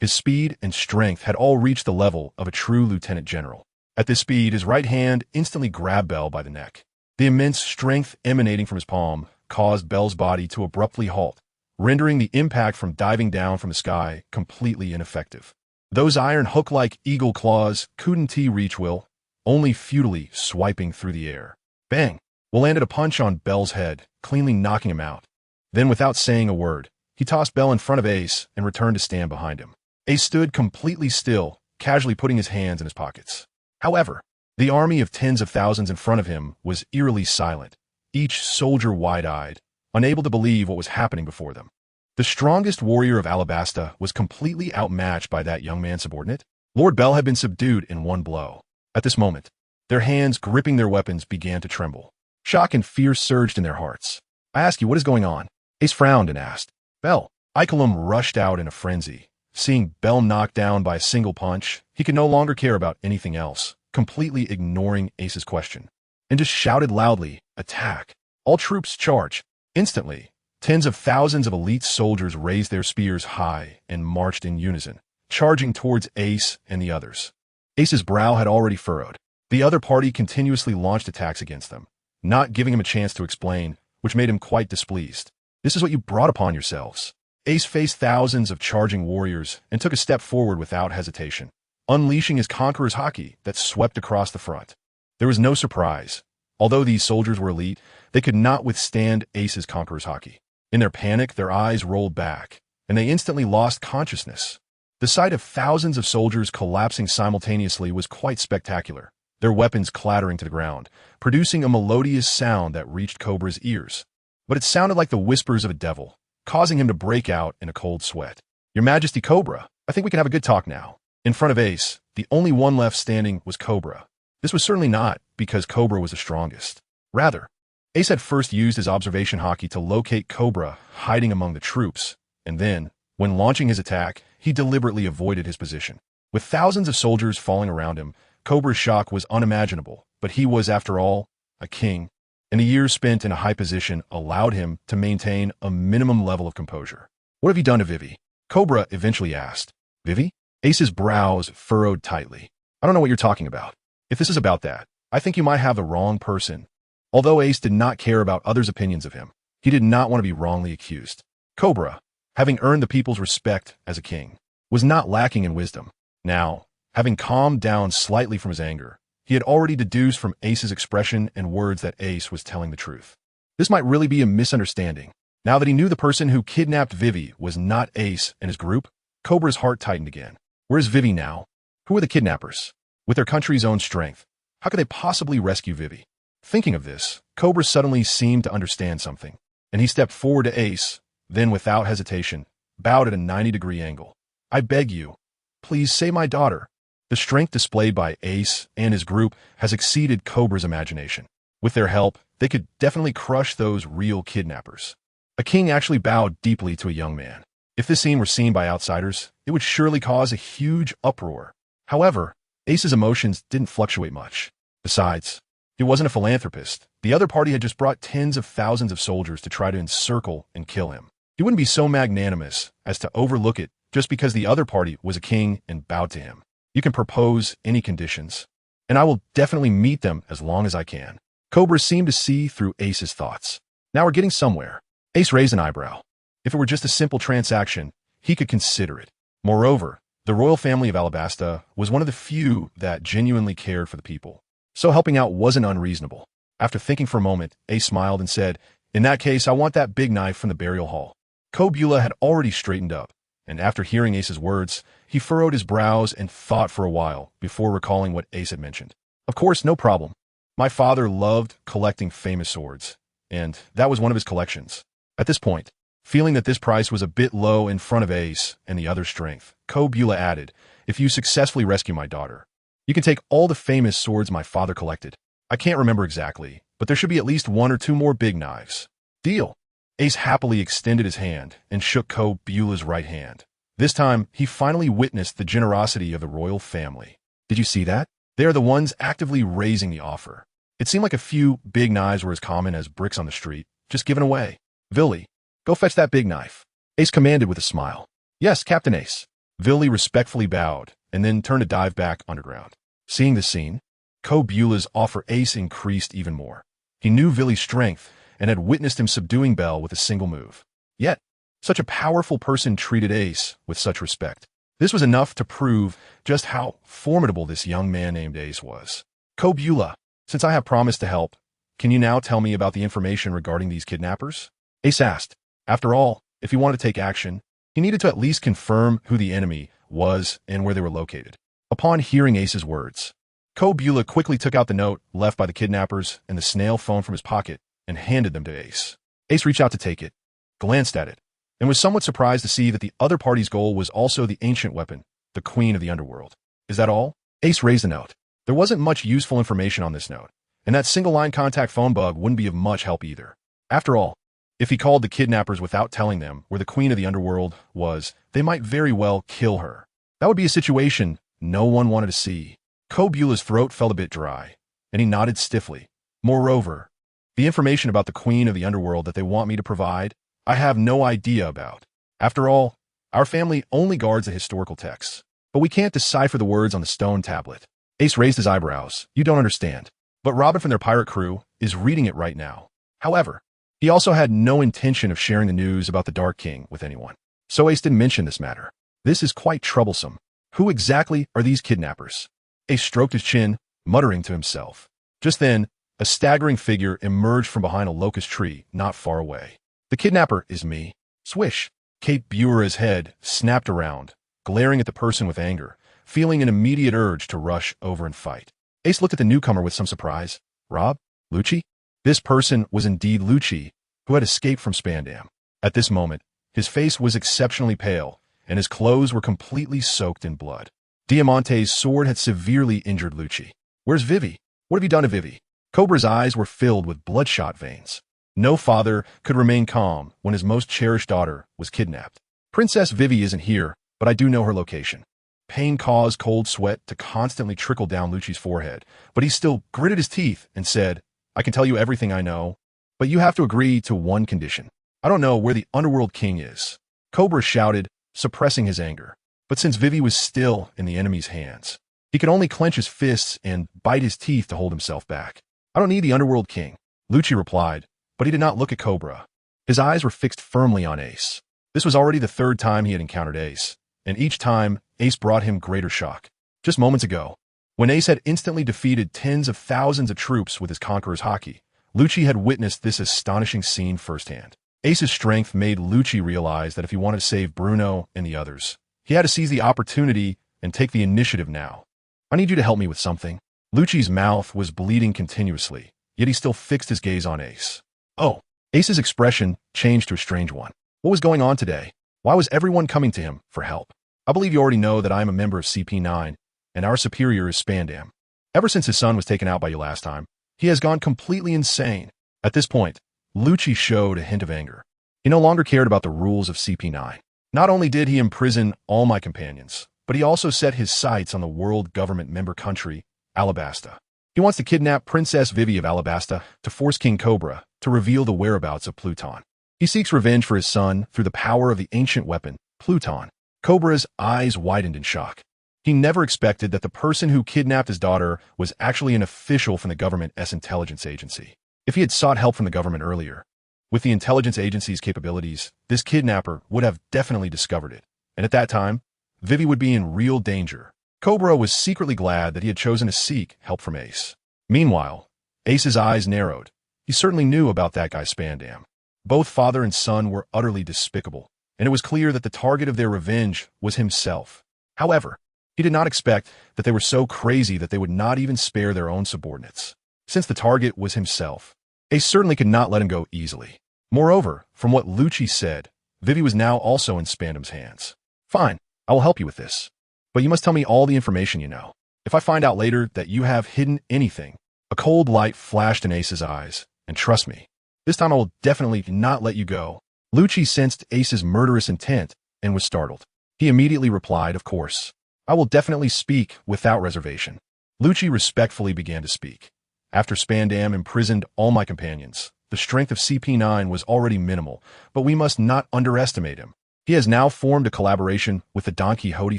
S1: his speed and strength had all reached the level of a true lieutenant general. At this speed, his right hand instantly grabbed Belle by the neck. The immense strength emanating from his palm caused Belle's body to abruptly halt, rendering the impact from diving down from the sky completely ineffective. Those iron hook-like eagle claws couldn't reach Will, only futilely swiping through the air. Bang! Will landed a punch on Belle's head, cleanly knocking him out. Then, without saying a word, he tossed Belle in front of Ace and returned to stand behind him. Ace stood completely still, casually putting his hands in his pockets. However, the army of tens of thousands in front of him was eerily silent, each soldier wide-eyed, unable to believe what was happening before them. The strongest warrior of Alabasta was completely outmatched by that young man's subordinate. Lord Belle had been subdued in one blow. At this moment, their hands gripping their weapons began to tremble. Shock and fear surged in their hearts. I ask you, what is going on? Ace frowned and asked. Belle. Icolum rushed out in a frenzy. Seeing Belle knocked down by a single punch, he could no longer care about anything else, completely ignoring Ace's question, and just shouted loudly, "Attack! All troops charge!" Instantly, tens of thousands of elite soldiers raised their spears high and marched in unison, charging towards Ace and the others. Ace's brow had already furrowed. The other party continuously launched attacks against them, not giving him a chance to explain, which made him quite displeased. This is what you brought upon yourselves. Ace faced thousands of charging warriors and took a step forward without hesitation, unleashing his conqueror's haki that swept across the front. There was no surprise. Although these soldiers were elite, they could not withstand Ace's Conqueror's Haki. In their panic, their eyes rolled back, and they instantly lost consciousness. The sight of thousands of soldiers collapsing simultaneously was quite spectacular, their weapons clattering to the ground, producing a melodious sound that reached Cobra's ears. But it sounded like the whispers of a devil, causing him to break out in a cold sweat. "Your Majesty Cobra, I think we can have a good talk now." In front of Ace, the only one left standing was Cobra. This was certainly not because Cobra was the strongest. Rather, Ace had first used his observation Haki to locate Cobra hiding among the troops, and then, when launching his attack, he deliberately avoided his position. With thousands of soldiers falling around him, Cobra's shock was unimaginable, but he was, after all, a king, and the years spent in a high position allowed him to maintain a minimum level of composure. "What have you done to Vivi?" Cobra eventually asked. "Vivi?" Ace's brows furrowed tightly. "I don't know what you're talking about. If this is about that, I think you might have the wrong person." Although Ace did not care about others' opinions of him, he did not want to be wrongly accused. Cobra, having earned the people's respect as a king, was not lacking in wisdom. Now, having calmed down slightly from his anger, he had already deduced from Ace's expression and words that Ace was telling the truth. This might really be a misunderstanding. Now that he knew the person who kidnapped Vivi was not Ace and his group, Cobra's heart tightened again. Where's Vivi now? Who are the kidnappers? With their country's own strength, how could they possibly rescue Vivi? Thinking of this, Cobra suddenly seemed to understand something, and he stepped forward to Ace, then without hesitation, bowed at a 90-degree angle. "I beg you, please save my daughter." The strength displayed by Ace and his group has exceeded Cobra's imagination. With their help, they could definitely crush those real kidnappers. A king actually bowed deeply to a young man. If this scene were seen by outsiders, it would surely cause a huge uproar. However, Ace's emotions didn't fluctuate much. Besides, he wasn't a philanthropist. The other party had just brought tens of thousands of soldiers to try to encircle and kill him. He wouldn't be so magnanimous as to overlook it just because the other party was a king and bowed to him. "You can propose any conditions, and I will definitely meet them as long as I can." Cobra seemed to see through Ace's thoughts. Now we're getting somewhere. Ace raised an eyebrow. If it were just a simple transaction, he could consider it. Moreover, the royal family of Alabasta was one of the few that genuinely cared for the people, so helping out wasn't unreasonable. After thinking for a moment, Ace smiled and said, "In that case, I want that big knife from the burial hall." Cobula had already straightened up, and after hearing Ace's words, he furrowed his brows and thought for a while before recalling what Ace had mentioned. "Of course, no problem. My father loved collecting famous swords, and that was one of his collections." At this point, feeling that this price was a bit low in front of Ace and the other's strength, Cobula added, "If you successfully rescue my daughter, you can take all the famous swords my father collected. I can't remember exactly, but there should be at least one or two more big knives." "Deal." Ace happily extended his hand and shook Cobula's right hand. This time, he finally witnessed the generosity of the royal family. "Did you see that? They are the ones actively raising the offer." It seemed like a few big knives were as common as bricks on the street, just given away. "Villy, go fetch that big knife," Ace commanded with a smile. "Yes, Captain Ace." Villy respectfully bowed and then turned to dive back underground. Seeing the scene, Cobula's offer Ace increased even more. He knew Villy's strength and had witnessed him subduing Bell with a single move. Yet, such a powerful person treated Ace with such respect. This was enough to prove just how formidable this young man named Ace was. "Cobula, since I have promised to help, can you now tell me about the information regarding these kidnappers?" Ace asked. After all, if he wanted to take action, he needed to at least confirm who the enemy was and where they were located. Upon hearing Ace's words, Cobula quickly took out the note left by the kidnappers and the snail phone from his pocket and handed them to Ace. Ace reached out to take it, glanced at it, and was somewhat surprised to see that the other party's goal was also the ancient weapon, the Queen of the Underworld. "Is that all?" Ace raised the note. There wasn't much useful information on this note, and that single-line contact phone bug wouldn't be of much help either. After all, if he called the kidnappers without telling them where the Queen of the Underworld was, they might very well kill her. That would be a situation no one wanted to see. Cobula's throat felt a bit dry, and he nodded stiffly. "Moreover, the information about the Queen of the Underworld that they want me to provide, I have no idea about. After all, our family only guards the historical texts, but we can't decipher the words on the stone tablet." Ace raised his eyebrows. "You don't understand. But Robin from their pirate crew is reading it right now." However, he also had no intention of sharing the news about the Dark King with anyone, so Ace didn't mention this matter. This is quite troublesome. Who exactly are these kidnappers? Ace stroked his chin, muttering to himself. Just then, A staggering figure emerged from behind a locust tree not far away. The kidnapper is me. Swish. Kate Buera's head snapped around, glaring at the person with anger, feeling an immediate urge to rush over and fight. Ace looked at the newcomer with some surprise. Rob? Lucci? This person was indeed Lucci, who had escaped from Spandam. At this moment, his face was exceptionally pale, and his clothes were completely soaked in blood. Diamante's sword had severely injured Lucci. Where's Vivi? What have you done to Vivi? Cobra's eyes were filled with bloodshot veins. No father could remain calm when his most cherished daughter was kidnapped. Princess Vivi isn't here, but I do know her location. Pain caused cold sweat to constantly trickle down Lucci's forehead, but he still gritted his teeth and said, I can tell you everything I know, but you have to agree to one condition. I don't know where the Underworld King is. Cobra shouted, suppressing his anger. But since Vivi was still in the enemy's hands, he could only clench his fists and bite his teeth to hold himself back. I don't need the Underworld King, Lucci replied, but he did not look at Cobra. His eyes were fixed firmly on Ace. This was already the third time he had encountered Ace, and each time, Ace brought him greater shock. Just moments ago, when Ace had instantly defeated tens of thousands of troops with his Conqueror's Haki, Lucci had witnessed this astonishing scene firsthand. Ace's strength made Lucci realize that if he wanted to save Bruno and the others, he had to seize the opportunity and take the initiative now. I need you to help me with something. Lucci's mouth was bleeding continuously, yet he still fixed his gaze on Ace. Oh, Ace's expression changed to a strange one. What was going on today? Why was everyone coming to him for help? I believe you already know that I am a member of CP9, and our superior is Spandam. Ever since his son was taken out by you last time, he has gone completely insane. At this point, Lucci showed a hint of anger. He no longer cared about the rules of CP9. Not only did he imprison all my companions, but he also set his sights on the world government member country, Alabasta. He wants to kidnap Princess Vivi of Alabasta to force King Cobra to reveal the whereabouts of Pluton. He seeks revenge for his son through the power of the ancient weapon, Pluton. Cobra's eyes widened in shock. He never expected that the person who kidnapped his daughter was actually an official from the government's intelligence agency. If he had sought help from the government earlier, with the intelligence agency's capabilities, this kidnapper would have definitely discovered it. And at that time, Vivi would be in real danger. Cobra was secretly glad that he had chosen to seek help from Ace. Meanwhile, Ace's eyes narrowed. He certainly knew about that guy Spandam. Both father and son were utterly despicable, and it was clear that the target of their revenge was himself. However, he did not expect that they were so crazy that they would not even spare their own subordinates. Since the target was himself, Ace certainly could not let him go easily. Moreover, from what Lucci said, Vivi was now also in Spandam's hands. Fine, I will help you with this. But you must tell me all the information you know. If I find out later that you have hidden anything, a cold light flashed in Ace's eyes, and trust me, this time I will definitely not let you go. Lucci sensed Ace's murderous intent and was startled. He immediately replied, of course. I will definitely speak without reservation. Lucci respectfully began to speak. After Spandam imprisoned all my companions, the strength of CP9 was already minimal, but we must not underestimate him. He has now formed a collaboration with the Don Quixote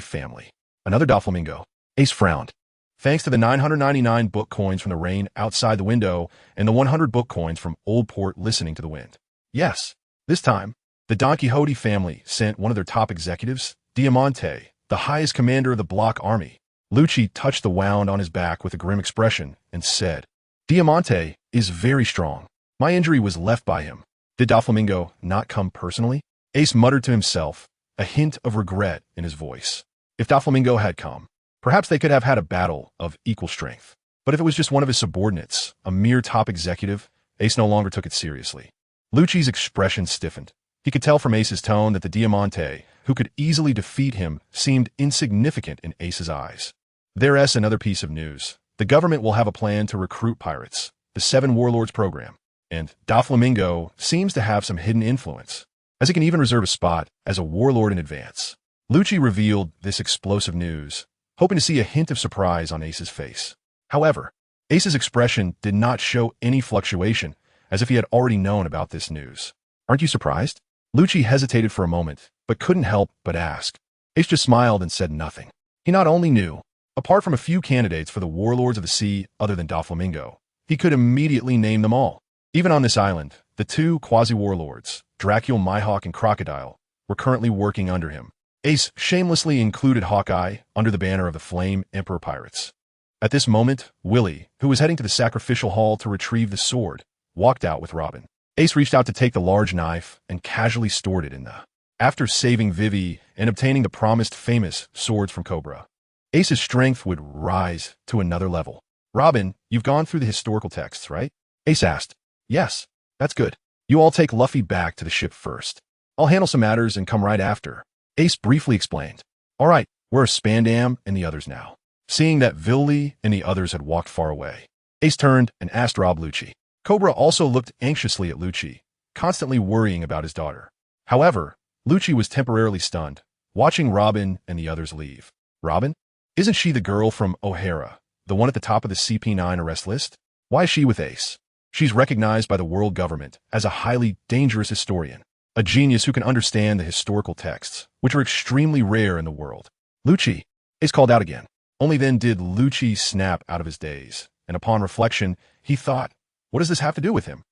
S1: family. Another Doflamingo. Ace frowned. Thanks to the 999 book coins from the rain outside the window and the 100 book coins from Old Port listening to the wind. Yes, this time, the Don Quixote family sent one of their top executives, Diamante, the highest commander of the Block Army. Lucci touched the wound on his back with a grim expression and said, Diamante is very strong. My injury was left by him. Did Doflamingo not come personally? Ace muttered to himself, a hint of regret in his voice. If Doflamingo had come, perhaps they could have had a battle of equal strength. But if it was just one of his subordinates, a mere top executive, Ace no longer took it seriously. Lucci's expression stiffened. He could tell from Ace's tone that the Diamante, who could easily defeat him, seemed insignificant in Ace's eyes. There's another piece of news. The government will have a plan to recruit pirates, the Seven Warlords program, and Doflamingo seems to have some hidden influence, as he can even reserve a spot as a warlord in advance. Lucci revealed this explosive news, hoping to see a hint of surprise on Ace's face. However, Ace's expression did not show any fluctuation, as if he had already known about this news. Aren't you surprised? Lucci hesitated for a moment, but couldn't help but ask. Ace just smiled and said nothing. He not only knew, apart from a few candidates for the Warlords of the Sea other than Doflamingo, he could immediately name them all. Even on this island, the two quasi-warlords, Dracule, Mihawk, and Crocodile, were currently working under him. Ace shamelessly included Hawkeye under the banner of the Flame Emperor Pirates. At this moment, Willie, who was heading to the sacrificial hall to retrieve the sword, walked out with Robin. Ace reached out to take the large knife and casually stored it in the... After saving Vivi and obtaining the promised famous swords from Cobra, Ace's strength would rise to another level. Robin, you've gone through the historical texts, right? Ace asked. Yes, that's good. You all take Luffy back to the ship first. I'll handle some matters and come right after. Ace briefly explained. All right, where are Spandam and the others now? Seeing that Villi and the others had walked far away, Ace turned and asked Rob Lucci. Cobra also looked anxiously at Lucci, constantly worrying about his daughter. However, Lucci was temporarily stunned, watching Robin and the others leave. Robin? Isn't she the girl from O'Hara, the one at the top of the CP9 arrest list? Why is she with Ace? She's recognized by the world government as a highly dangerous historian, a genius who can understand the historical texts, which are extremely rare in the world. Lucci, Ace called out again. Only then did Lucci snap out of his daze, and upon reflection, he thought, what does this have to do with him?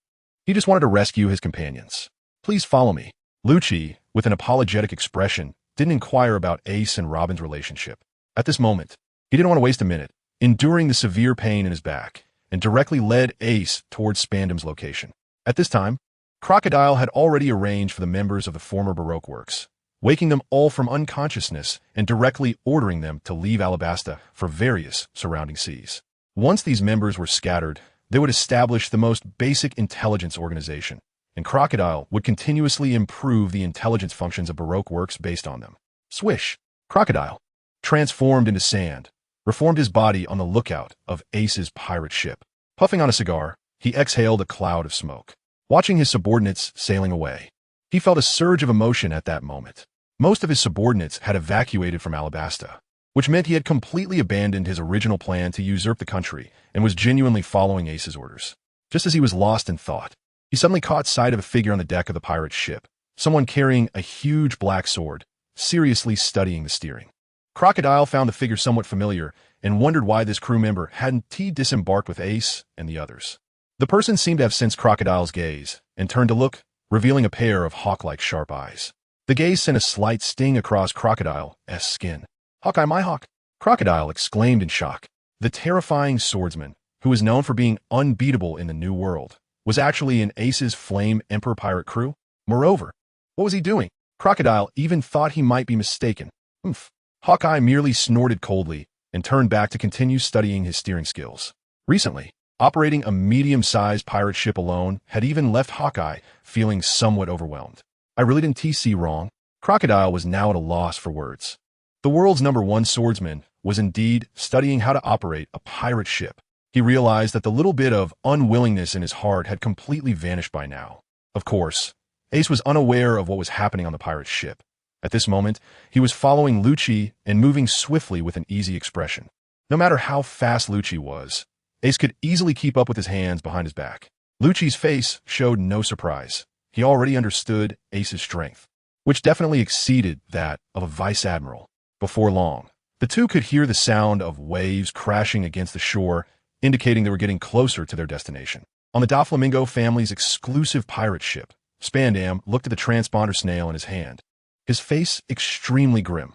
S1: He just wanted to rescue his companions. Please follow me. Lucci, with an apologetic expression, didn't inquire about Ace and Robin's relationship. At this moment, he didn't want to waste a minute, enduring the severe pain in his back, and directly led Ace towards Spandam's location. At this time, Crocodile had already arranged for the members of the former Baroque Works, waking them all from unconsciousness and directly ordering them to leave Alabasta for various surrounding seas. Once these members were scattered, they would establish the most basic intelligence organization, and Crocodile would continuously improve the intelligence functions of Baroque Works based on them. Swish! Crocodile, transformed into sand, reformed his body on the lookout of Ace's pirate ship. Puffing on a cigar, he exhaled a cloud of smoke. Watching his subordinates sailing away, he felt a surge of emotion at that moment. Most of his subordinates had evacuated from Alabasta, which meant he had completely abandoned his original plan to usurp the country and was genuinely following Ace's orders. Just as he was lost in thought, he suddenly caught sight of a figure on the deck of the pirate ship, someone carrying a huge black sword, seriously studying the steering. Crocodile found the figure somewhat familiar and wondered why this crew member hadn't disembarked with Ace and the others. The person seemed to have sensed Crocodile's gaze and turned to look, revealing a pair of hawk-like sharp eyes. The gaze sent a slight sting across Crocodile's skin. Hawkeye, my hawk! Crocodile exclaimed in shock. The terrifying swordsman, who was known for being unbeatable in the New World, was actually in Ace's Flame Emperor pirate crew? Moreover, what was he doing? Crocodile even thought he might be mistaken. Oomph. Hawkeye merely snorted coldly and turned back to continue studying his steering skills. Recently, operating a medium-sized pirate ship alone had even left Hawkeye feeling somewhat overwhelmed. I really didn't see wrong. Crocodile was now at a loss for words. The world's #1 swordsman was indeed studying how to operate a pirate ship. He realized that the little bit of unwillingness in his heart had completely vanished by now. Of course, Ace was unaware of what was happening on the pirate ship. At this moment, he was following Lucci and moving swiftly with an easy expression. No matter how fast Lucci was, Ace could easily keep up with his hands behind his back. Lucci's face showed no surprise. He already understood Ace's strength, which definitely exceeded that of a vice admiral. Before long, the two could hear the sound of waves crashing against the shore, indicating they were getting closer to their destination. On the Doflamingo family's exclusive pirate ship, Spandam looked at the transponder snail in his hand, his face extremely grim.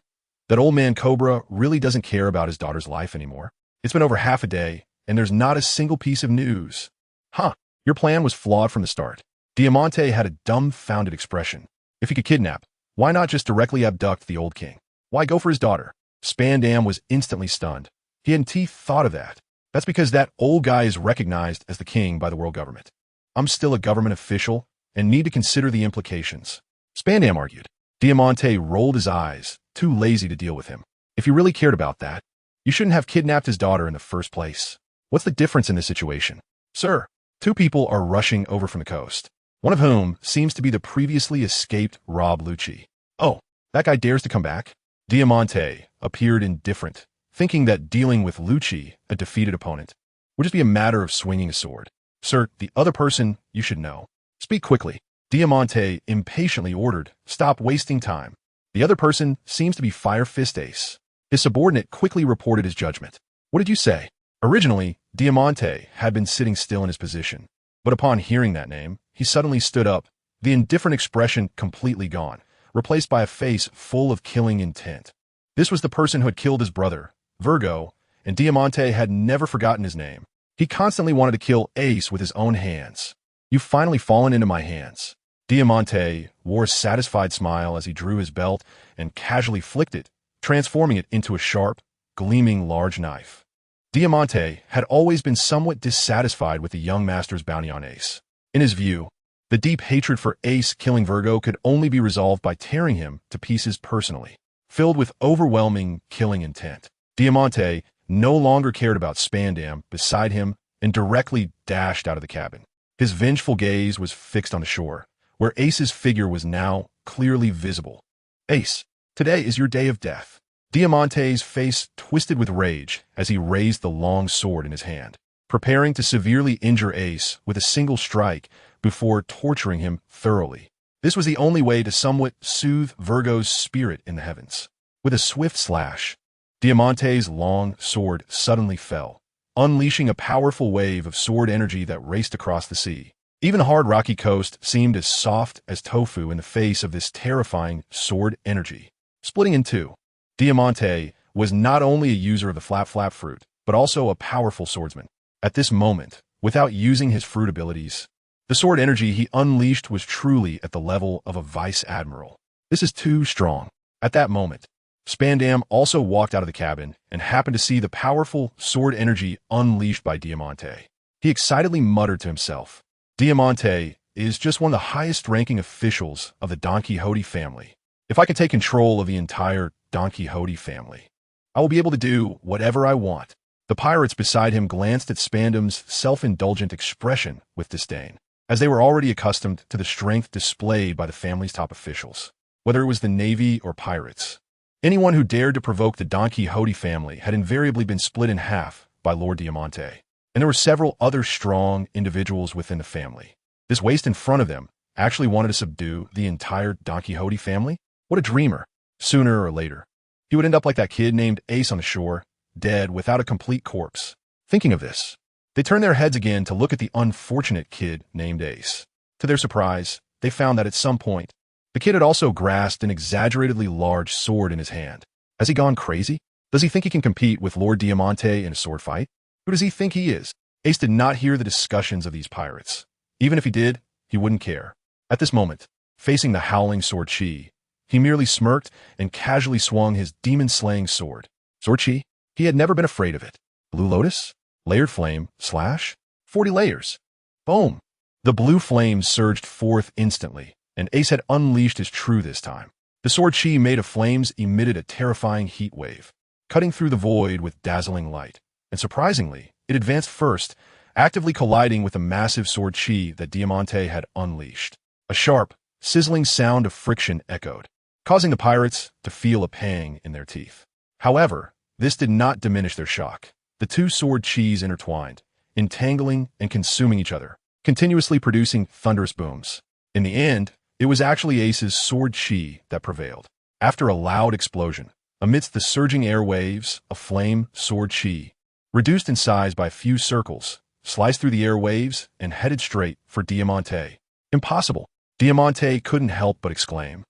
S1: That old man Cobra really doesn't care about his daughter's life anymore. It's been over half a day, and there's not a single piece of news. Huh, your plan was flawed from the start. Diamante had a dumbfounded expression. If he could kidnap, why not just directly abduct the old king? Why go for his daughter? Spandam was instantly stunned. He hadn't thought of that. That's because that old guy is recognized as the king by the world government. I'm still a government official and need to consider the implications. Spandam argued. Diamante rolled his eyes, too lazy to deal with him. If you really cared about that, you shouldn't have kidnapped his daughter in the first place. What's the difference in this situation? Sir, 2 people are rushing over from the coast, one of whom seems to be the previously escaped Rob Lucci. Oh, that guy dares to come back? Diamante appeared indifferent, thinking that dealing with Lucci, a defeated opponent, would just be a matter of swinging a sword. Sir, the other person you should know. Speak quickly. Diamante impatiently ordered, stop wasting time. The other person seems to be Fire Fist Ace. His subordinate quickly reported his judgment. What did you say? Originally, Diamante had been sitting still in his position, but upon hearing that name, he suddenly stood up, the indifferent expression completely gone, replaced by a face full of killing intent. This was the person who had killed his brother, Virgo, and Diamante had never forgotten his name. He constantly wanted to kill Ace with his own hands. "You've finally fallen into my hands." Diamante wore a satisfied smile as he drew his belt and casually flicked it, transforming it into a sharp, gleaming large knife. Diamante had always been somewhat dissatisfied with the young master's bounty on Ace. In his view, the deep hatred for Ace killing Virgo could only be resolved by tearing him to pieces personally. Filled with overwhelming killing intent, Diamante no longer cared about Spandam beside him and directly dashed out of the cabin. His vengeful gaze was fixed on the shore, where Ace's figure was now clearly visible. "Ace, today is your day of death." Diamante's face twisted with rage as he raised the long sword in his hand, preparing to severely injure Ace with a single strike before torturing him thoroughly. This was the only way to somewhat soothe Virgo's spirit in the heavens. With a swift slash, Diamante's long sword suddenly fell, unleashing a powerful wave of sword energy that raced across the sea. Even the hard rocky coast seemed as soft as tofu in the face of this terrifying sword energy. Splitting in two, Diamante was not only a user of the flap fruit, but also a powerful swordsman. At this moment, without using his fruit abilities, the sword energy he unleashed was truly at the level of a vice admiral. "This is too strong." At that moment, Spandam also walked out of the cabin and happened to see the powerful sword energy unleashed by Diamante. He excitedly muttered to himself, "Diamante is just one of the highest-ranking officials of the Don Quixote family. If I can take control of the entire Don Quixote family, I will be able to do whatever I want." The pirates beside him glanced at Spandam's self-indulgent expression with disdain, as they were already accustomed to the strength displayed by the family's top officials. Whether it was the Navy or pirates, anyone who dared to provoke the Don Quixote family had invariably been split in half by Lord Diamante. And there were several other strong individuals within the family. This waste in front of them actually wanted to subdue the entire Don Quixote family? What a dreamer. Sooner or later, he would end up like that kid named Ace on the shore, dead without a complete corpse. Thinking of this, they turned their heads again to look at the unfortunate kid named Ace. To their surprise, they found that at some point, the kid had also grasped an exaggeratedly large sword in his hand. Has he gone crazy? Does he think he can compete with Lord Diamante in a sword fight? Who does he think he is? Ace did not hear the discussions of these pirates. Even if he did, he wouldn't care. At this moment, facing the howling Sword Chi, he merely smirked and casually swung his demon-slaying sword. Sword Chi? He had never been afraid of it. Blue Lotus? Layered flame, slash, 40 layers. Boom! The blue flames surged forth instantly, and Ace had unleashed his true this time. The Sword Chi made of flames emitted a terrifying heat wave, cutting through the void with dazzling light. And surprisingly, it advanced first, actively colliding with the massive Sword Chi that Diamante had unleashed. A sharp, sizzling sound of friction echoed, causing the pirates to feel a pang in their teeth. However, this did not diminish their shock. The two Sword Chis intertwined, entangling and consuming each other, continuously producing thunderous booms. In the end, it was actually Ace's Sword Chi that prevailed. After a loud explosion, amidst the surging airwaves, a flame Sword Chi, reduced in size by a few circles, sliced through the airwaves and headed straight for Diamante. Impossible! Diamante couldn't help but exclaim.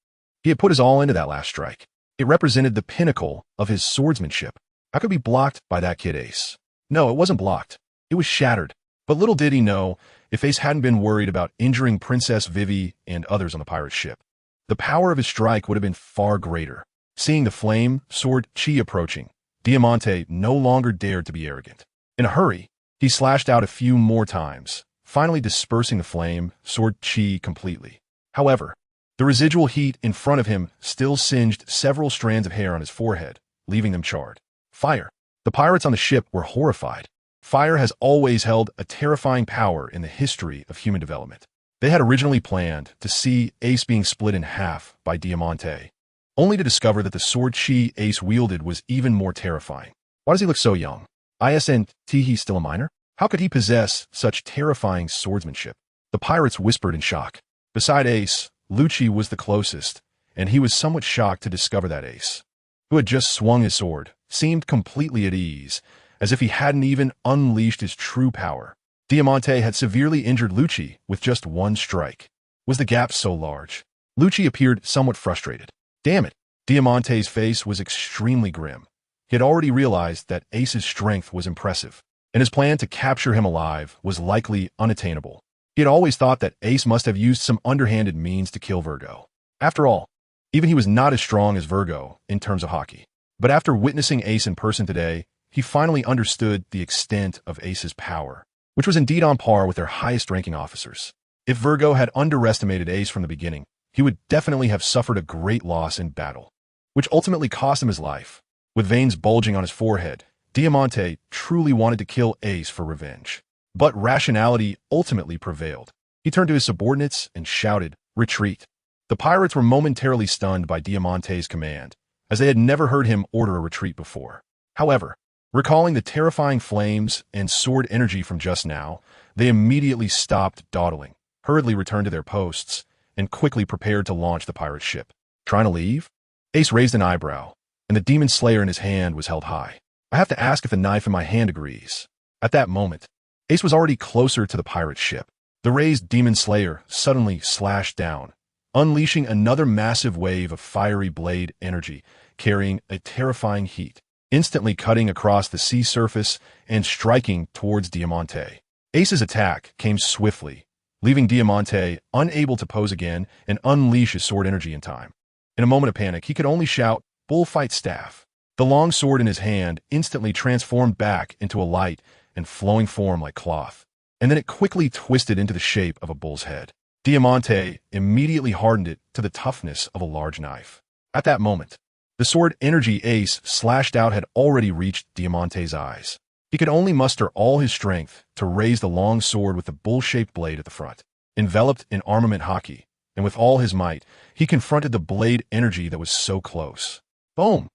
S1: He had put his all into that last strike. It represented the pinnacle of his swordsmanship. How could it be blocked by that kid Ace? No, it wasn't blocked. It was shattered. But little did he know, if Ace hadn't been worried about injuring Princess Vivi and others on the pirate ship, the power of his strike would have been far greater. Seeing the flame Sword Chi approaching, Diamante no longer dared to be arrogant. In a hurry, he slashed out a few more times, finally dispersing the flame Sword Chi completely. However, the residual heat in front of him still singed several strands of hair on his forehead, leaving them charred. Fire. The pirates on the ship were horrified. Fire has always held a terrifying power in the history of human development. They had originally planned to see Ace being split in half by Diamante, only to discover that the Sword Chi Ace wielded was even more terrifying. Why does he look so young? Isn't he still a minor? How could he possess such terrifying swordsmanship? The pirates whispered in shock. Beside Ace, Lucci was the closest, and he was somewhat shocked to discover that Ace, who had just swung his sword, seemed completely at ease, as if he hadn't even unleashed his true power. Diamante had severely injured Lucci with just one strike. Was the gap so large? Lucci appeared somewhat frustrated. Damn it! Diamante's face was extremely grim. He had already realized that Ace's strength was impressive, and his plan to capture him alive was likely unattainable. He had always thought that Ace must have used some underhanded means to kill Virgo. After all, even he was not as strong as Virgo in terms of Haki. But after witnessing Ace in person today, he finally understood the extent of Ace's power, which was indeed on par with their highest-ranking officers. If Virgo had underestimated Ace from the beginning, he would definitely have suffered a great loss in battle, which ultimately cost him his life. With veins bulging on his forehead, Diamante truly wanted to kill Ace for revenge. But rationality ultimately prevailed. He turned to his subordinates and shouted, "Retreat." The pirates were momentarily stunned by Diamante's command, as they had never heard him order a retreat before. However, recalling the terrifying flames and sword energy from just now, they immediately stopped dawdling, hurriedly returned to their posts, and quickly prepared to launch the pirate ship. Trying to leave? Ace raised an eyebrow, and the demon slayer in his hand was held high. I have to ask if the knife in my hand agrees. At that moment, Ace was already closer to the pirate ship. The raised demon slayer suddenly slashed down, unleashing another massive wave of fiery blade energy, carrying a terrifying heat, instantly cutting across the sea surface and striking towards Diamante. Ace's attack came swiftly, leaving Diamante unable to pose again and unleash his sword energy in time. In a moment of panic, he could only shout, "Bullfight staff." The long sword in his hand instantly transformed back into a light and flowing form like cloth, and then it quickly twisted into the shape of a bull's head. Diamante immediately hardened it to the toughness of a large knife. At that moment, the sword energy Ace slashed out had already reached Diamante's eyes. He could only muster all his strength to raise the long sword with the bull-shaped blade at the front. Enveloped in armament Haki, and with all his might, he confronted the blade energy that was so close. Boom!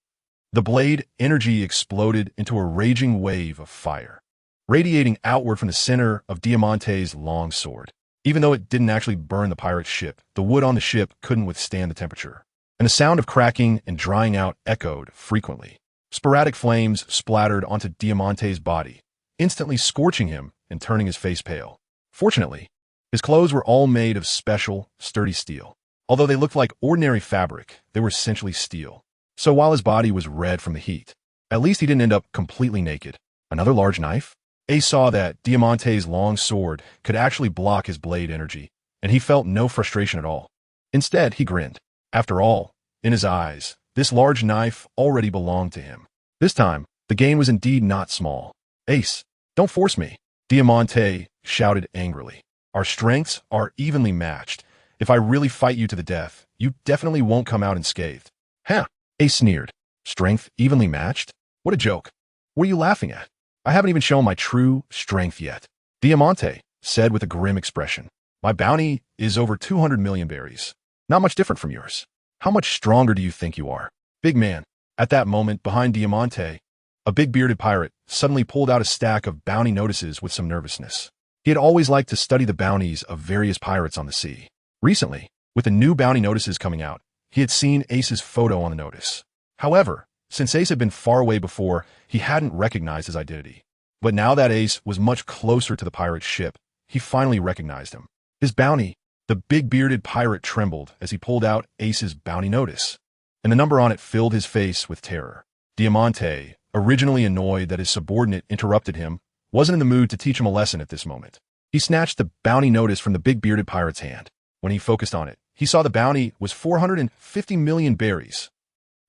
S1: The blade energy exploded into a raging wave of fire, radiating outward from the center of Diamante's long sword. Even though it didn't actually burn the pirate's ship, the wood on the ship couldn't withstand the temperature, and the sound of cracking and drying out echoed frequently. Sporadic flames splattered onto Diamante's body, instantly scorching him and turning his face pale. Fortunately, his clothes were all made of special, sturdy steel. Although they looked like ordinary fabric, they were essentially steel. So while his body was red from the heat, at least he didn't end up completely naked. Another large knife? Ace saw that Diamante's long sword could actually block his blade energy, and he felt no frustration at all. Instead, he grinned. After all, in his eyes, this large knife already belonged to him. This time, the gain was indeed not small. "Ace, don't force me," Diamante shouted angrily. "Our strengths are evenly matched. If I really fight you to the death, you definitely won't come out unscathed." "Huh," Ace sneered. "Strength evenly matched? What a joke. What are you laughing at? I haven't even shown my true strength yet," Diamante said with a grim expression. "My bounty is over 200 million berries. Not much different from yours. How much stronger do you think you are?" "Big man." At that moment, behind Diamante, a big bearded pirate suddenly pulled out a stack of bounty notices with some nervousness. He had always liked to study the bounties of various pirates on the sea. Recently, with the new bounty notices coming out, he had seen Ace's photo on the notice. However, since Ace had been far away before, he hadn't recognized his identity. But now that Ace was much closer to the pirate's ship, he finally recognized him. His bounty, the big bearded pirate trembled as he pulled out Ace's bounty notice, and the number on it filled his face with terror. Diamante, originally annoyed that his subordinate interrupted him, wasn't in the mood to teach him a lesson at this moment. He snatched the bounty notice from the big bearded pirate's hand. When he focused on it, he saw the bounty was 450 million berries.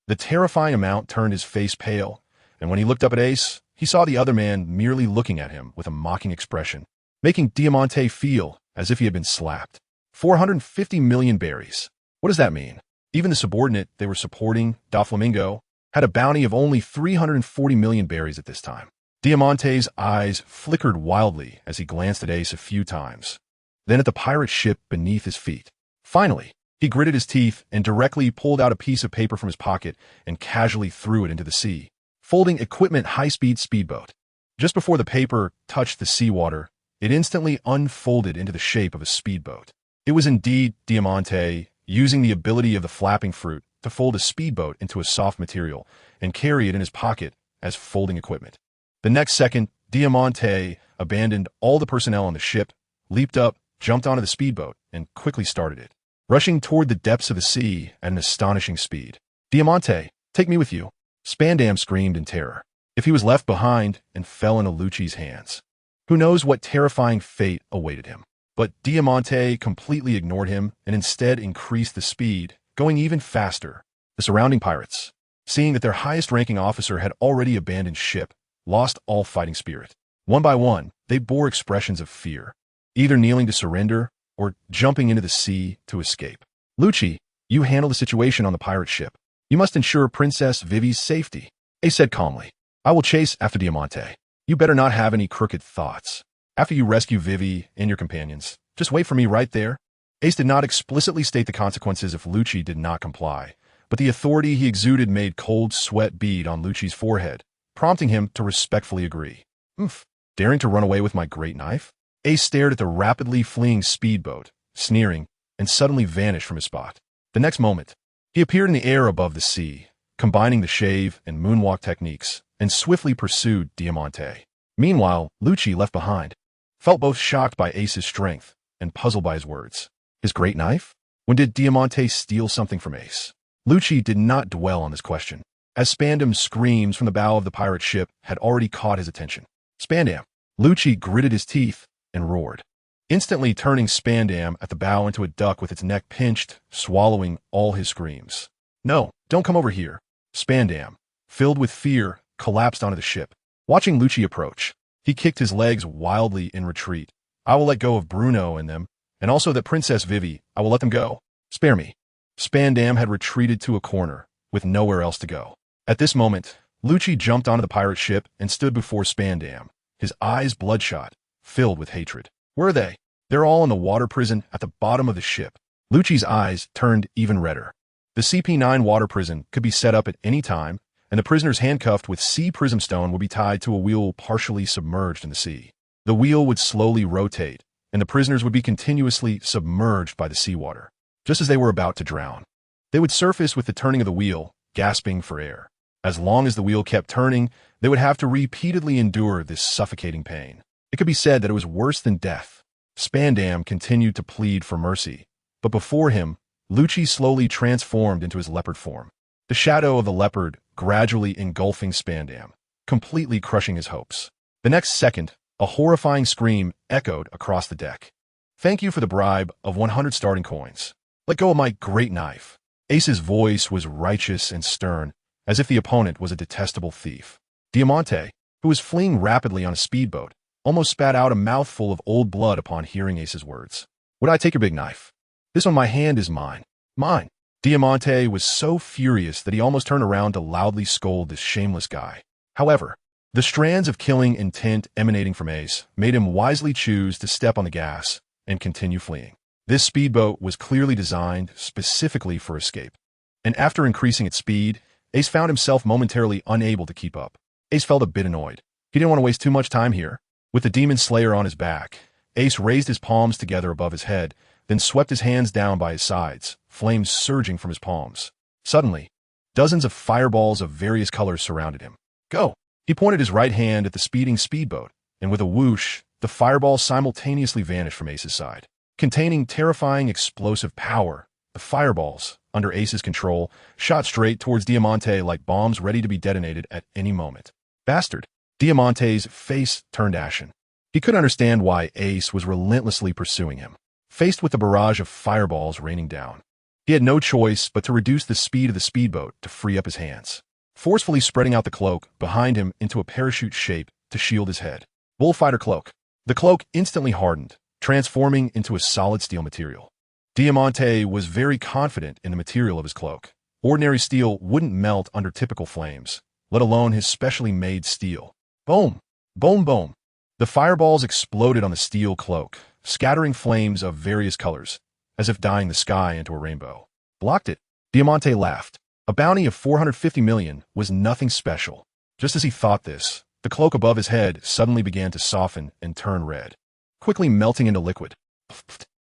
S1: The terrifying amount turned his face pale, and when he looked up at Ace, he saw the other man merely looking at him with a mocking expression, making Diamante feel as if he had been slapped. 450 million berries. What does that mean? Even the subordinate they were supporting, Doflamingo, had a bounty of only 340 million berries at this time. Diamante's eyes flickered wildly as he glanced at Ace a few times, then at the pirate ship beneath his feet. Finally, he gritted his teeth and directly pulled out a piece of paper from his pocket and casually threw it into the sea, folding equipment high-speed speedboat. Just before the paper touched the seawater, it instantly unfolded into the shape of a speedboat. It was indeed Diamante, using the ability of the flapping fruit to fold a speedboat into a soft material and carry it in his pocket as folding equipment. The next second, Diamante abandoned all the personnel on the ship, leaped up, jumped onto the speedboat, and quickly started it, rushing toward the depths of the sea at an astonishing speed. "Diamante, take me with you," Spandam screamed in terror. If he was left behind and fell into Lucci's hands, who knows what terrifying fate awaited him. But Diamante completely ignored him and instead increased the speed, going even faster. The surrounding pirates, seeing that their highest-ranking officer had already abandoned ship, lost all fighting spirit. One by one, they bore expressions of fear, either kneeling to surrender or jumping into the sea to escape. Lucci, you handle the situation on the pirate ship. You must ensure Princess Vivi's safety, Ace said calmly. I will chase after Diamante. You better not have any crooked thoughts. After you rescue Vivi and your companions, just wait for me right there. Ace did not explicitly state the consequences if Lucci did not comply, but the authority he exuded made cold sweat bead on Lucci's forehead, prompting him to respectfully agree. Daring to run away with my great knife? Ace stared at the rapidly fleeing speedboat, sneering, and suddenly vanished from his spot. The next moment, he appeared in the air above the sea, combining the shave and moonwalk techniques, and swiftly pursued Diamante. Meanwhile, Lucci, left behind, felt both shocked by Ace's strength and puzzled by his words. His great knife? When did Diamante steal something from Ace? Lucci did not dwell on this question, as Spandam's screams from the bow of the pirate ship had already caught his attention. Spandam! Lucci gritted his teeth and roared, instantly turning Spandam at the bow into a duck with its neck pinched, swallowing all his screams. No, don't come over here. Spandam, filled with fear, collapsed onto the ship. Watching Lucci approach, he kicked his legs wildly in retreat. I will let go of Bruno and them, and also that Princess Vivi, I will let them go. Spare me. Spandam had retreated to a corner, with nowhere else to go. At this moment, Lucci jumped onto the pirate ship and stood before Spandam, his eyes bloodshot, filled with hatred. Where are they? They're all in the water prison at the bottom of the ship. Lucci's eyes turned even redder. The CP9 water prison could be set up at any time, and the prisoners handcuffed with sea prism stone would be tied to a wheel partially submerged in the sea. The wheel would slowly rotate, and the prisoners would be continuously submerged by the seawater, just as they were about to drown. They would surface with the turning of the wheel, gasping for air. As long as the wheel kept turning, they would have to repeatedly endure this suffocating pain. It could be said that it was worse than death. Spandam continued to plead for mercy, but before him, Lucci slowly transformed into his leopard form. The shadow of the leopard gradually engulfing Spandam, completely crushing his hopes. The next second, a horrifying scream echoed across the deck. Thank you for the bribe of 100 starting coins. Let go of my great knife. Ace's voice was righteous and stern, as if the opponent was a detestable thief. Diamante, who was fleeing rapidly on a speedboat, almost spat out a mouthful of old blood upon hearing Ace's words. Would I take your big knife? This on my hand is mine. Mine. Diamante was so furious that he almost turned around to loudly scold this shameless guy. However, the strands of killing intent emanating from Ace made him wisely choose to step on the gas and continue fleeing. This speedboat was clearly designed specifically for escape, and after increasing its speed, Ace found himself momentarily unable to keep up. Ace felt a bit annoyed. He didn't want to waste too much time here. With the Demon Slayer on his back, Ace raised his palms together above his head, then swept his hands down by his sides, flames surging from his palms. Suddenly, dozens of fireballs of various colors surrounded him. Go! He pointed his right hand at the speeding speedboat, and with a whoosh, the fireballs simultaneously vanished from Ace's side. Containing terrifying explosive power, the fireballs, under Ace's control, shot straight towards Diamante like bombs ready to be detonated at any moment. Bastard! Diamante's face turned ashen. He couldn't understand why Ace was relentlessly pursuing him. Faced with the barrage of fireballs raining down, he had no choice but to reduce the speed of the speedboat to free up his hands, forcefully spreading out the cloak behind him into a parachute shape to shield his head. Bullfighter cloak. The cloak instantly hardened, transforming into a solid steel material. Diamante was very confident in the material of his cloak. Ordinary steel wouldn't melt under typical flames, let alone his specially made steel. Boom! Boom! Boom! The fireballs exploded on the steel cloak, scattering flames of various colors, as if dyeing the sky into a rainbow. Blocked it. Diamante laughed. A bounty of 450 million was nothing special. Just as he thought this, the cloak above his head suddenly began to soften and turn red, quickly melting into liquid.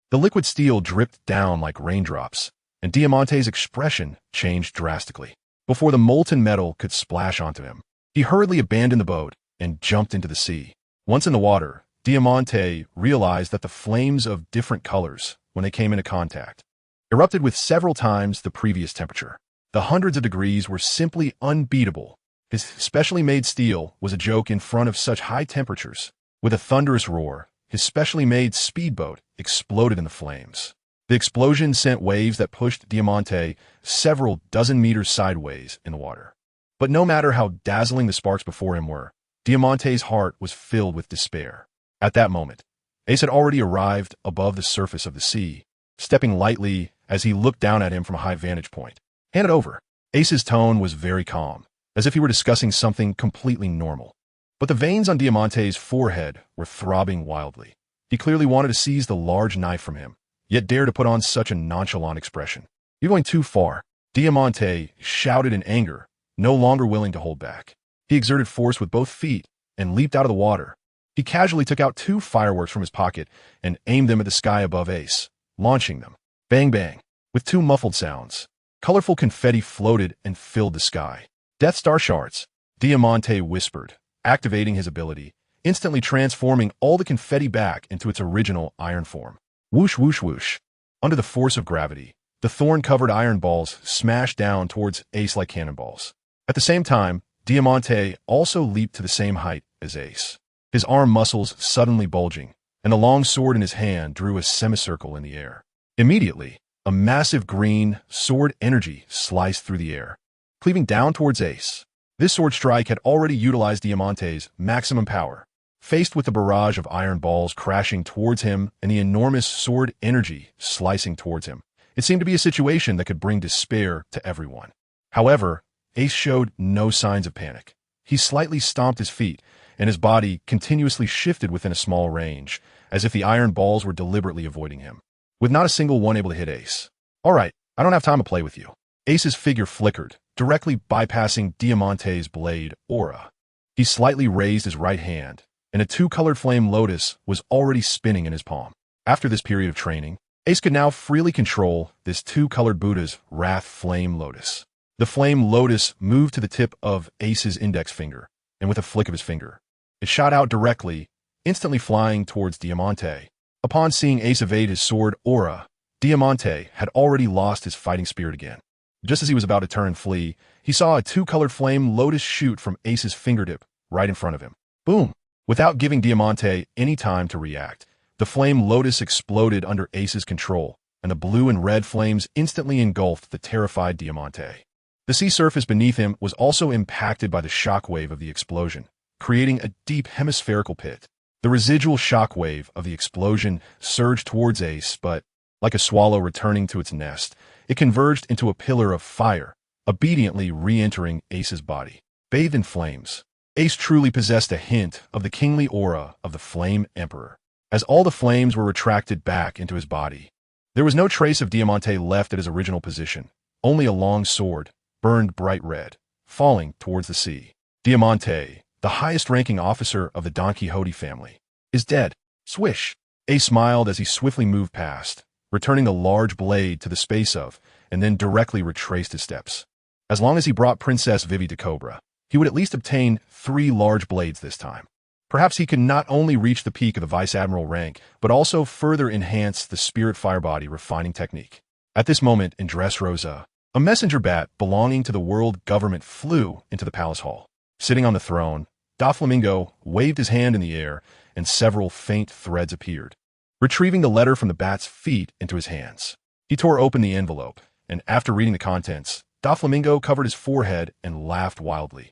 S1: The liquid steel dripped down like raindrops, and Diamante's expression changed drastically. Before the molten metal could splash onto him, he hurriedly abandoned the boat and jumped into the sea. Once in the water, Diamante realized that the flames of different colors, when they came into contact, erupted with several times the previous temperature. The hundreds of degrees were simply unbeatable. His specially made steel was a joke in front of such high temperatures. With a thunderous roar, his specially made speedboat exploded in the flames. The explosion sent waves that pushed Diamante several dozen meters sideways in the water. But no matter how dazzling the sparks before him were, Diamante's heart was filled with despair. At that moment, Ace had already arrived above the surface of the sea, stepping lightly as he looked down at him from a high vantage point. Hand it over. Ace's tone was very calm, as if he were discussing something completely normal. But the veins on Diamante's forehead were throbbing wildly. He clearly wanted to seize the large knife from him, yet dared to put on such a nonchalant expression. "You're going too far," Diamante shouted in anger, no longer willing to hold back. He exerted force with both feet and leaped out of the water. He casually took out 2 fireworks from his pocket and aimed them at the sky above Ace, launching them. Bang bang. With 2 muffled sounds, colorful confetti floated and filled the sky. "Death Star shards," Diamante whispered, activating his ability, instantly transforming all the confetti back into its original iron form. Whoosh whoosh whoosh. Under the force of gravity, the thorn-covered iron balls smashed down towards Ace like cannonballs. At the same time, Diamante also leaped to the same height as Ace, his arm muscles suddenly bulging, and the long sword in his hand drew a semicircle in the air. Immediately, a massive green sword energy sliced through the air, cleaving down towards Ace. This sword strike had already utilized Diamante's maximum power. Faced with the barrage of iron balls crashing towards him and the enormous sword energy slicing towards him, it seemed to be a situation that could bring despair to everyone. However, Ace showed no signs of panic. He slightly stomped his feet, and his body continuously shifted within a small range, as if the iron balls were deliberately avoiding him, with not a single one able to hit Ace. "All right, I don't have time to play with you." Ace's figure flickered, directly bypassing Diamante's blade aura. He slightly raised his right hand, and a 2-colored flame lotus was already spinning in his palm. After this period of training, Ace could now freely control this 2-colored Buddha's Wrath Flame Lotus. The flame lotus moved to the tip of Ace's index finger, and with a flick of his finger, it shot out directly, instantly flying towards Diamante. Upon seeing Ace evade his sword aura, Diamante had already lost his fighting spirit again. Just as he was about to turn and flee, he saw a 2-colored flame lotus shoot from Ace's fingertip right in front of him. Boom! Without giving Diamante any time to react, the flame lotus exploded under Ace's control, and the blue and red flames instantly engulfed the terrified Diamante. The sea surface beneath him was also impacted by the shockwave of the explosion, creating a deep hemispherical pit. The residual shockwave of the explosion surged towards Ace, but, like a swallow returning to its nest, it converged into a pillar of fire, obediently re-entering Ace's body. Bathed in flames, Ace truly possessed a hint of the kingly aura of the Flame Emperor. As all the flames were retracted back into his body, there was no trace of Diamante left at his original position, only a long sword, burned bright red, falling towards the sea. Diamante, the highest-ranking officer of the Don Quixote family, is dead. Swish! Ace smiled as he swiftly moved past, returning the large blade to the space of, and then directly retraced his steps. As long as he brought Princess Vivi to Cobra, he would at least obtain 3 large blades this time. Perhaps he could not only reach the peak of the Vice Admiral rank, but also further enhance the Spirit Firebody refining technique. At this moment in Dressrosa, a messenger bat belonging to the world government flew into the palace hall. Sitting on the throne, Doflamingo waved his hand in the air, and several faint threads appeared, retrieving the letter from the bat's feet into his hands. He tore open the envelope, and after reading the contents, Doflamingo covered his forehead and laughed wildly.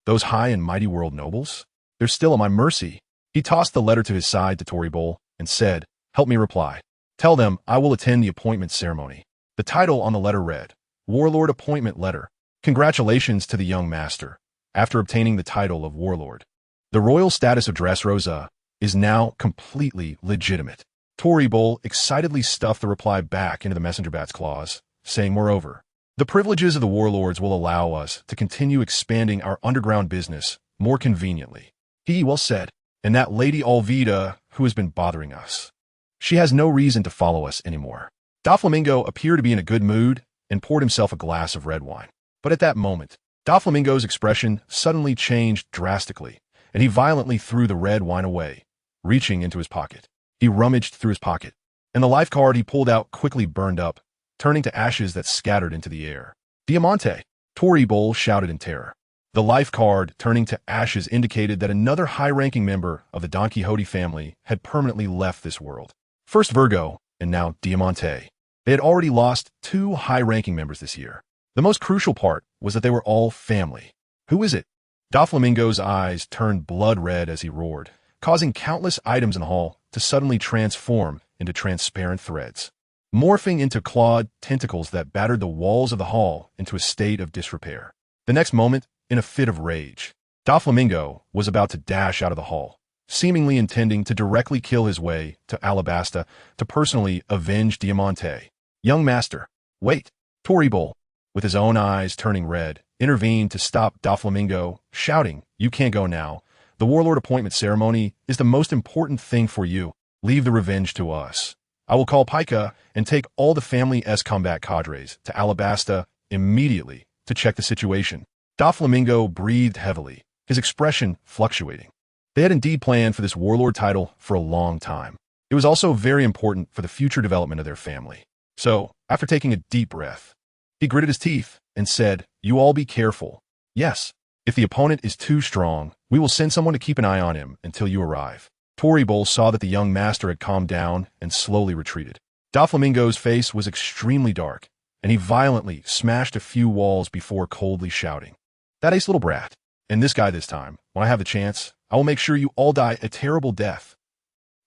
S1: Those high and mighty world nobles? They're still at my mercy. He tossed the letter to his side to Toribol and said, "Help me reply. Tell them I will attend the appointment ceremony." The title on the letter read, Warlord Appointment Letter. Congratulations to the young master. After obtaining the title of Warlord, the royal status of Dressrosa is now completely legitimate. Toribol excitedly stuffed the reply back into the messenger bat's claws, saying, moreover, the privileges of the warlords will allow us to continue expanding our underground business more conveniently. He well said, and that Lady Alvida who has been bothering us. She has no reason to follow us anymore. Doflamingo appeared to be in a good mood and poured himself a glass of red wine. But at that moment, Doflamingo's expression suddenly changed drastically, and he violently threw the red wine away, reaching into his pocket. He rummaged through his pocket, and the life card he pulled out quickly burned up, turning to ashes that scattered into the air. Diamante! Toribol shouted in terror. The life card turning to ashes indicated that another high-ranking member of the Don Quixote family had permanently left this world. First Virgo, and now Diamante. They had already lost 2 high-ranking members this year. The most crucial part was that they were all family. Who is it? Doflamingo's eyes turned blood red as he roared, causing countless items in the hall to suddenly transform into transparent threads, morphing into clawed tentacles that battered the walls of the hall into a state of disrepair. The next moment, in a fit of rage, Doflamingo was about to dash out of the hall, seemingly intending to directly kill his way to Alabasta to personally avenge Diamante. Young master, wait! Toribol, with his own eyes turning red, intervened to stop Doflamingo, shouting, "You can't go now. The warlord appointment ceremony is the most important thing for you. Leave the revenge to us. I will call Pika and take all the Family S combat cadres to Alabasta immediately to check the situation." Doflamingo breathed heavily, his expression fluctuating. They had indeed planned for this warlord title for a long time. It was also very important for the future development of their family. So, after taking a deep breath, he gritted his teeth and said, "You all be careful. Yes, if the opponent is too strong, we will send someone to keep an eye on him until you arrive." Toribol saw that the young master had calmed down and slowly retreated. Doflamingo's face was extremely dark, and he violently smashed a few walls before coldly shouting, "That ace little brat, and this guy this time, when I have the chance, I will make sure you all die a terrible death."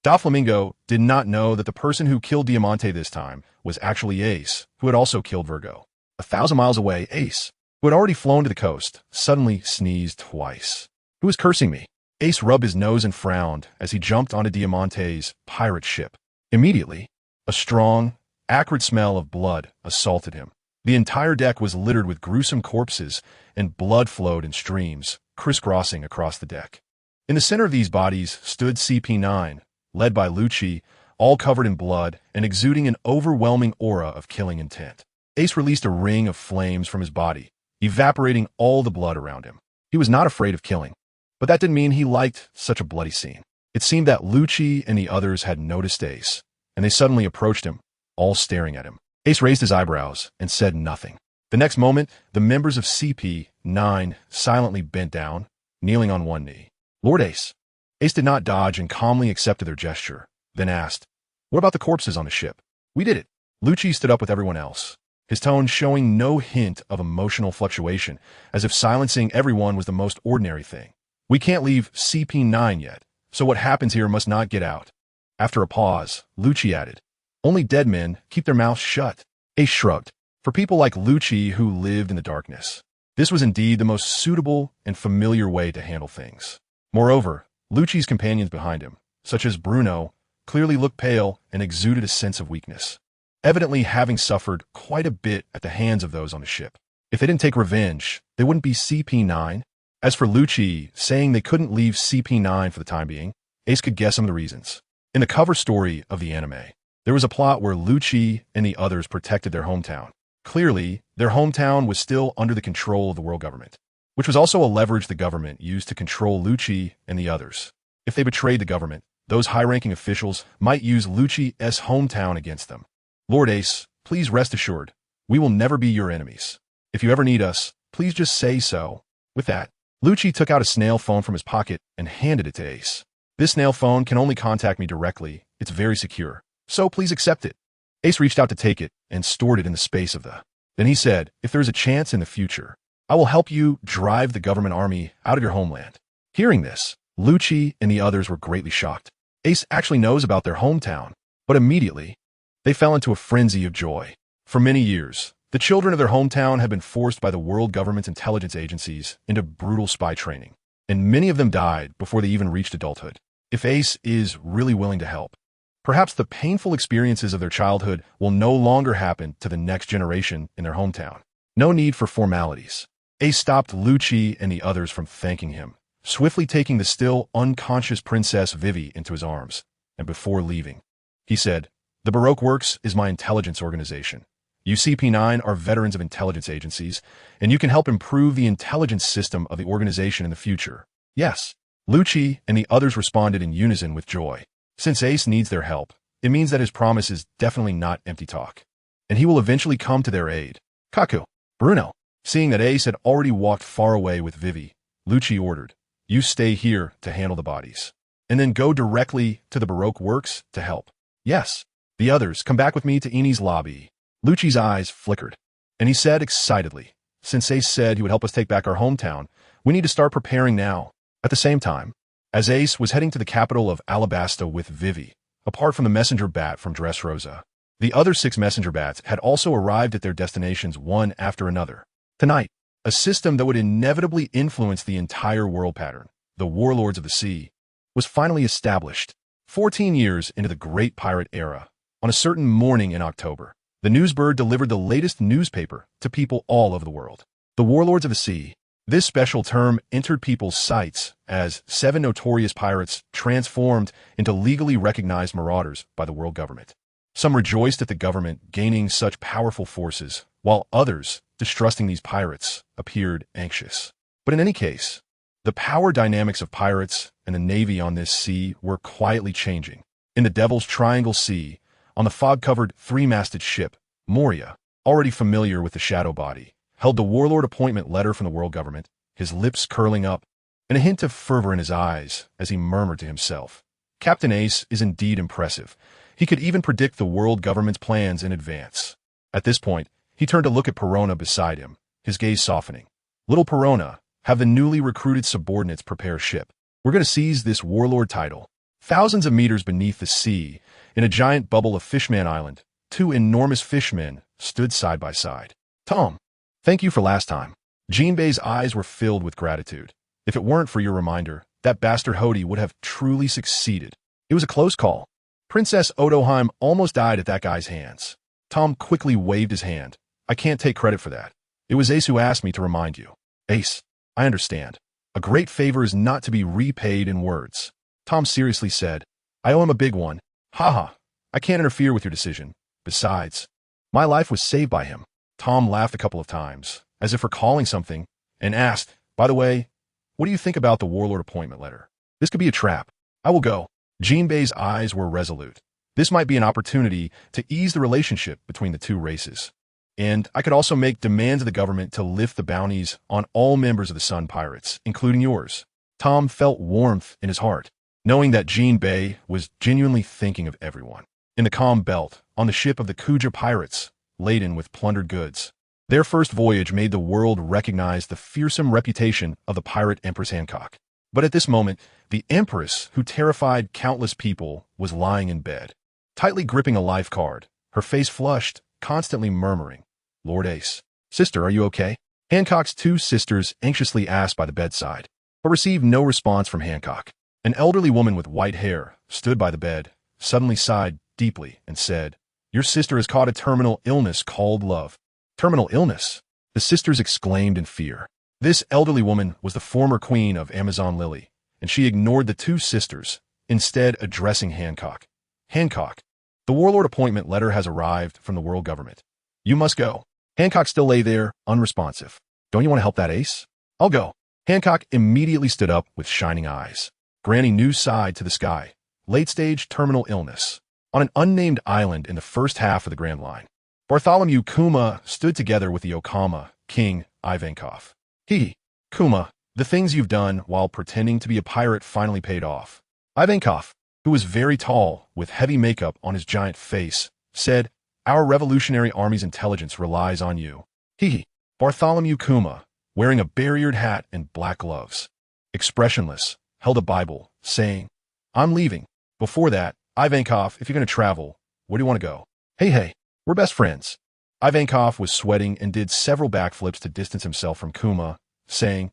S1: Doflamingo did not know that the person who killed Diamante this time was actually Ace, who had also killed Virgo. 1,000 miles away, Ace, who had already flown to the coast, suddenly sneezed twice. "Who is cursing me?" Ace rubbed his nose and frowned as he jumped onto Diamante's pirate ship. Immediately, a strong, acrid smell of blood assaulted him. The entire deck was littered with gruesome corpses, and blood flowed in streams, crisscrossing across the deck. In the center of these bodies stood CP9, led by Lucci, all covered in blood and exuding an overwhelming aura of killing intent. Ace released a ring of flames from his body, evaporating all the blood around him. He was not afraid of killing, but that didn't mean he liked such a bloody scene. It seemed that Lucci and the others had noticed Ace, and they suddenly approached him, all staring at him. Ace raised his eyebrows and said nothing. The next moment, the members of CP9 silently bent down, kneeling on one knee. "Lord Ace." Ace did not dodge and calmly accepted their gesture, then asked, "What about the corpses on the ship?" "We did it." Lucci stood up with everyone else, his tone showing no hint of emotional fluctuation, as if silencing everyone was the most ordinary thing. "We can't leave CP9 yet, so what happens here must not get out." After a pause, Lucci added, "Only dead men keep their mouths shut." Ace shrugged. For people like Lucci who lived in the darkness, this was indeed the most suitable and familiar way to handle things. Moreover, Lucci's companions behind him, such as Bruno, clearly looked pale and exuded a sense of weakness, evidently having suffered quite a bit at the hands of those on the ship. If they didn't take revenge, they wouldn't be CP9. As for Lucci saying they couldn't leave CP9 for the time being, Ace could guess some of the reasons. In the cover story of the anime, there was a plot where Lucci and the others protected their hometown. Clearly, their hometown was still under the control of the world government, which was also a leverage the government used to control Lucci and the others. If they betrayed the government, those high-ranking officials might use Lucci's hometown against them. "Lord Ace, please rest assured, we will never be your enemies. If you ever need us, please just say so." With that, Lucci took out a snail phone from his pocket and handed it to Ace. "This snail phone can only contact me directly. It's very secure, so please accept it." Ace reached out to take it and stored it in the space of the. Then he said, "If there's a chance in the future, I will help you drive the government army out of your homeland." Hearing this, Lucci and the others were greatly shocked. Ace actually knows about their hometown, but immediately, they fell into a frenzy of joy. For many years, the children of their hometown had been forced by the world government's intelligence agencies into brutal spy training, and many of them died before they even reached adulthood. If Ace is really willing to help, perhaps the painful experiences of their childhood will no longer happen to the next generation in their hometown. No need for formalities. Ace stopped Lucci and the others from thanking him, swiftly taking the still unconscious Princess Vivi into his arms, and before leaving, he said, "The Baroque Works is my intelligence organization. You CP9 are veterans of intelligence agencies, and you can help improve the intelligence system of the organization in the future." "Yes." Lucci and the others responded in unison with joy. Since Ace needs their help, it means that his promise is definitely not empty talk. and he will eventually come to their aid. Kaku. Bruno. Seeing that Ace had already walked far away with Vivi, Lucci ordered, "You stay here to handle the bodies, and then go directly to the Baroque works to help." "Yes." "The others, come back with me to Eni's lobby." Lucci's eyes flickered, and he said excitedly, "Since Ace said he would help us take back our hometown, we need to start preparing now." At the same time, as Ace was heading to the capital of Alabasta with Vivi, apart from the messenger bat from Dressrosa, the other 6 messenger bats had also arrived at their destinations one after another. Tonight, a system that would inevitably influence the entire world pattern, the Warlords of the Sea, was finally established. 14 years into the Great Pirate Era, on a certain morning in October, the Newsbird delivered the latest newspaper to people all over the world. The Warlords of the Sea. This special term entered people's sights as 7 notorious pirates transformed into legally recognized marauders by the world government. Some rejoiced at the government gaining such powerful forces, while others, distrusting these pirates, appeared anxious. But in any case, the power dynamics of pirates and the navy on this sea were quietly changing. In the Devil's Triangle Sea, on the fog-covered 3-masted ship, Moria, already familiar with the shadow body, held the warlord appointment letter from the world government, his lips curling up, and a hint of fervor in his eyes as he murmured to himself, "Captain Ace is indeed impressive. He could even predict the world government's plans in advance." At this point, he turned to look at Perona beside him, his gaze softening. "Little Perona, have the newly recruited subordinates prepare ship. We're going to seize this warlord title." Thousands of meters beneath the sea, in a giant bubble of Fishman Island, 2 enormous fishmen stood side by side. "Tom, thank you for last time." Jinbei's eyes were filled with gratitude. "If it weren't for your reminder, that bastard Hody would have truly succeeded. It was a close call. Princess Odoheim almost died at that guy's hands." Tom quickly waved his hand. "I can't take credit for that. It was Ace who asked me to remind you." "Ace, I understand. A great favor is not to be repaid in words." Tom seriously said, "I owe him a big one. Haha, I can't interfere with your decision. Besides, my life was saved by him." Tom laughed a couple of times, as if recalling something, and asked, "By the way, what do you think about the warlord appointment letter? This could be a trap. I will go." Jinbei's eyes were resolute. This might be an opportunity to ease the relationship between the 2 races. "And I could also make demands of the government to lift the bounties on all members of the Sun Pirates, including yours." Tom felt warmth in his heart, knowing that Jinbei was genuinely thinking of everyone. In the calm belt, on the ship of the Kuja pirates, laden with plundered goods, their first voyage made the world recognize the fearsome reputation of the pirate Empress Hancock. But at this moment, the Empress, who terrified countless people, was lying in bed, tightly gripping a life card, her face flushed, constantly murmuring, "Lord Ace, sister, are you okay?" Hancock's 2 sisters anxiously asked by the bedside, but received no response from Hancock. An elderly woman with white hair stood by the bed, suddenly sighed deeply, and said, "Your sister has caught a terminal illness called love." "Terminal illness?" The sisters exclaimed in fear. This elderly woman was the former queen of Amazon Lily, and she ignored the 2 sisters, instead addressing Hancock. "Hancock, the warlord appointment letter has arrived from the world government. You must go." Hancock still lay there, unresponsive. "Don't you want to help that Ace?" "I'll go." Hancock immediately stood up with shining eyes. Granny New sighed to the sky. Late-stage terminal illness. On an unnamed island in the first half of the Grand Line, Bartholomew Kuma stood together with the Okama King Ivankov. Kuma, the things you've done while pretending to be a pirate finally paid off." Ivankov, who was very tall, with heavy makeup on his giant face, said, "Our Revolutionary Army's intelligence relies on you." Bartholomew Kuma, wearing a barriered hat and black gloves, expressionless, held a Bible, saying, "I'm leaving." Before that, "Ivankov, if you're going to travel, where do you want to go?" Hey, we're best friends." Ivankov was sweating and did several backflips to distance himself from Kuma, saying,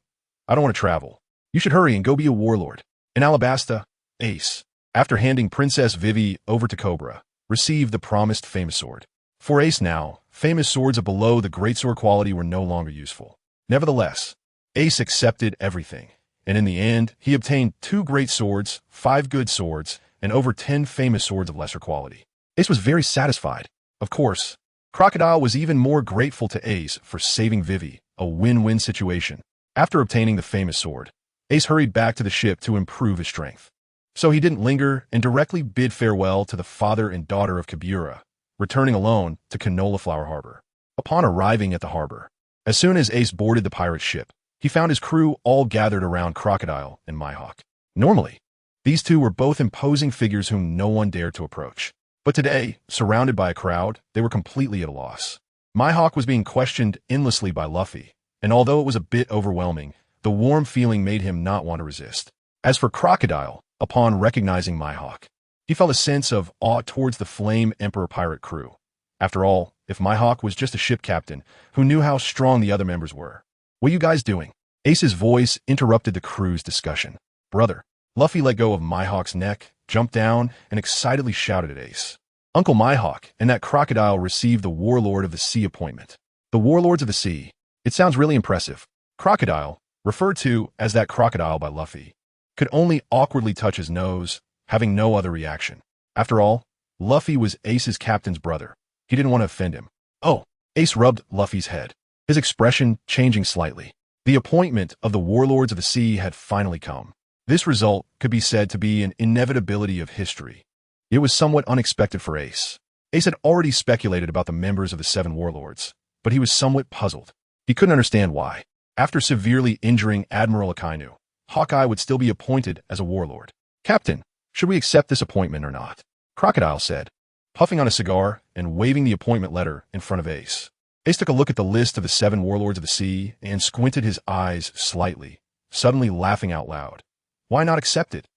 S1: "I don't want to travel. You should hurry and go be a warlord." In Alabasta, Ace, after handing Princess Vivi over to Cobra, received the promised famous sword. For Ace now, famous swords of below the greatsword quality were no longer useful. Nevertheless, Ace accepted everything, and in the end, he obtained 2 great swords, 5 good swords, and over 10 famous swords of lesser quality. Ace was very satisfied. Of course, Crocodile was even more grateful to Ace for saving Vivi, a win-win situation. After obtaining the famous sword, Ace hurried back to the ship to improve his strength. So he didn't linger and directly bid farewell to the father and daughter of Kabura, returning alone to Canola Flower Harbor. Upon arriving at the harbor, as soon as Ace boarded the pirate ship, he found his crew all gathered around Crocodile and Mihawk. Normally, these two were both imposing figures whom no one dared to approach. But today, surrounded by a crowd, they were completely at a loss. Mihawk was being questioned endlessly by Luffy, and although it was a bit overwhelming, the warm feeling made him not want to resist. As for Crocodile, upon recognizing Mihawk, he felt a sense of awe towards the Flame Emperor pirate crew. After all, if Mihawk was just a ship captain who knew how strong the other members were. "What are you guys doing?" Ace's voice interrupted the crew's discussion. "Brother." Luffy let go of Mihawk's neck, jumped down, and excitedly shouted at Ace. Uncle Mihawk and that crocodile received the Warlord of the Sea appointment. The Warlords of the Sea. It sounds really impressive. Crocodile, referred to as that crocodile by Luffy, could only awkwardly touch his nose, having no other reaction. After all, Luffy was Ace's captain's brother. He didn't want to offend him. "Oh." Ace rubbed Luffy's head, his expression changing slightly. The appointment of the Warlords of the Sea had finally come. This result could be said to be an inevitability of history. It was somewhat unexpected for Ace. Ace had already speculated about the members of the Seven Warlords, but he was somewhat puzzled. He couldn't understand why. After severely injuring Admiral Akainu, Hawkeye would still be appointed as a warlord. "Captain, should we accept this appointment or not?" Crocodile said, puffing on a cigar and waving the appointment letter in front of Ace. Ace took a look at the list of the Seven Warlords of the Sea and squinted his eyes slightly, suddenly laughing out loud. "Why not accept it?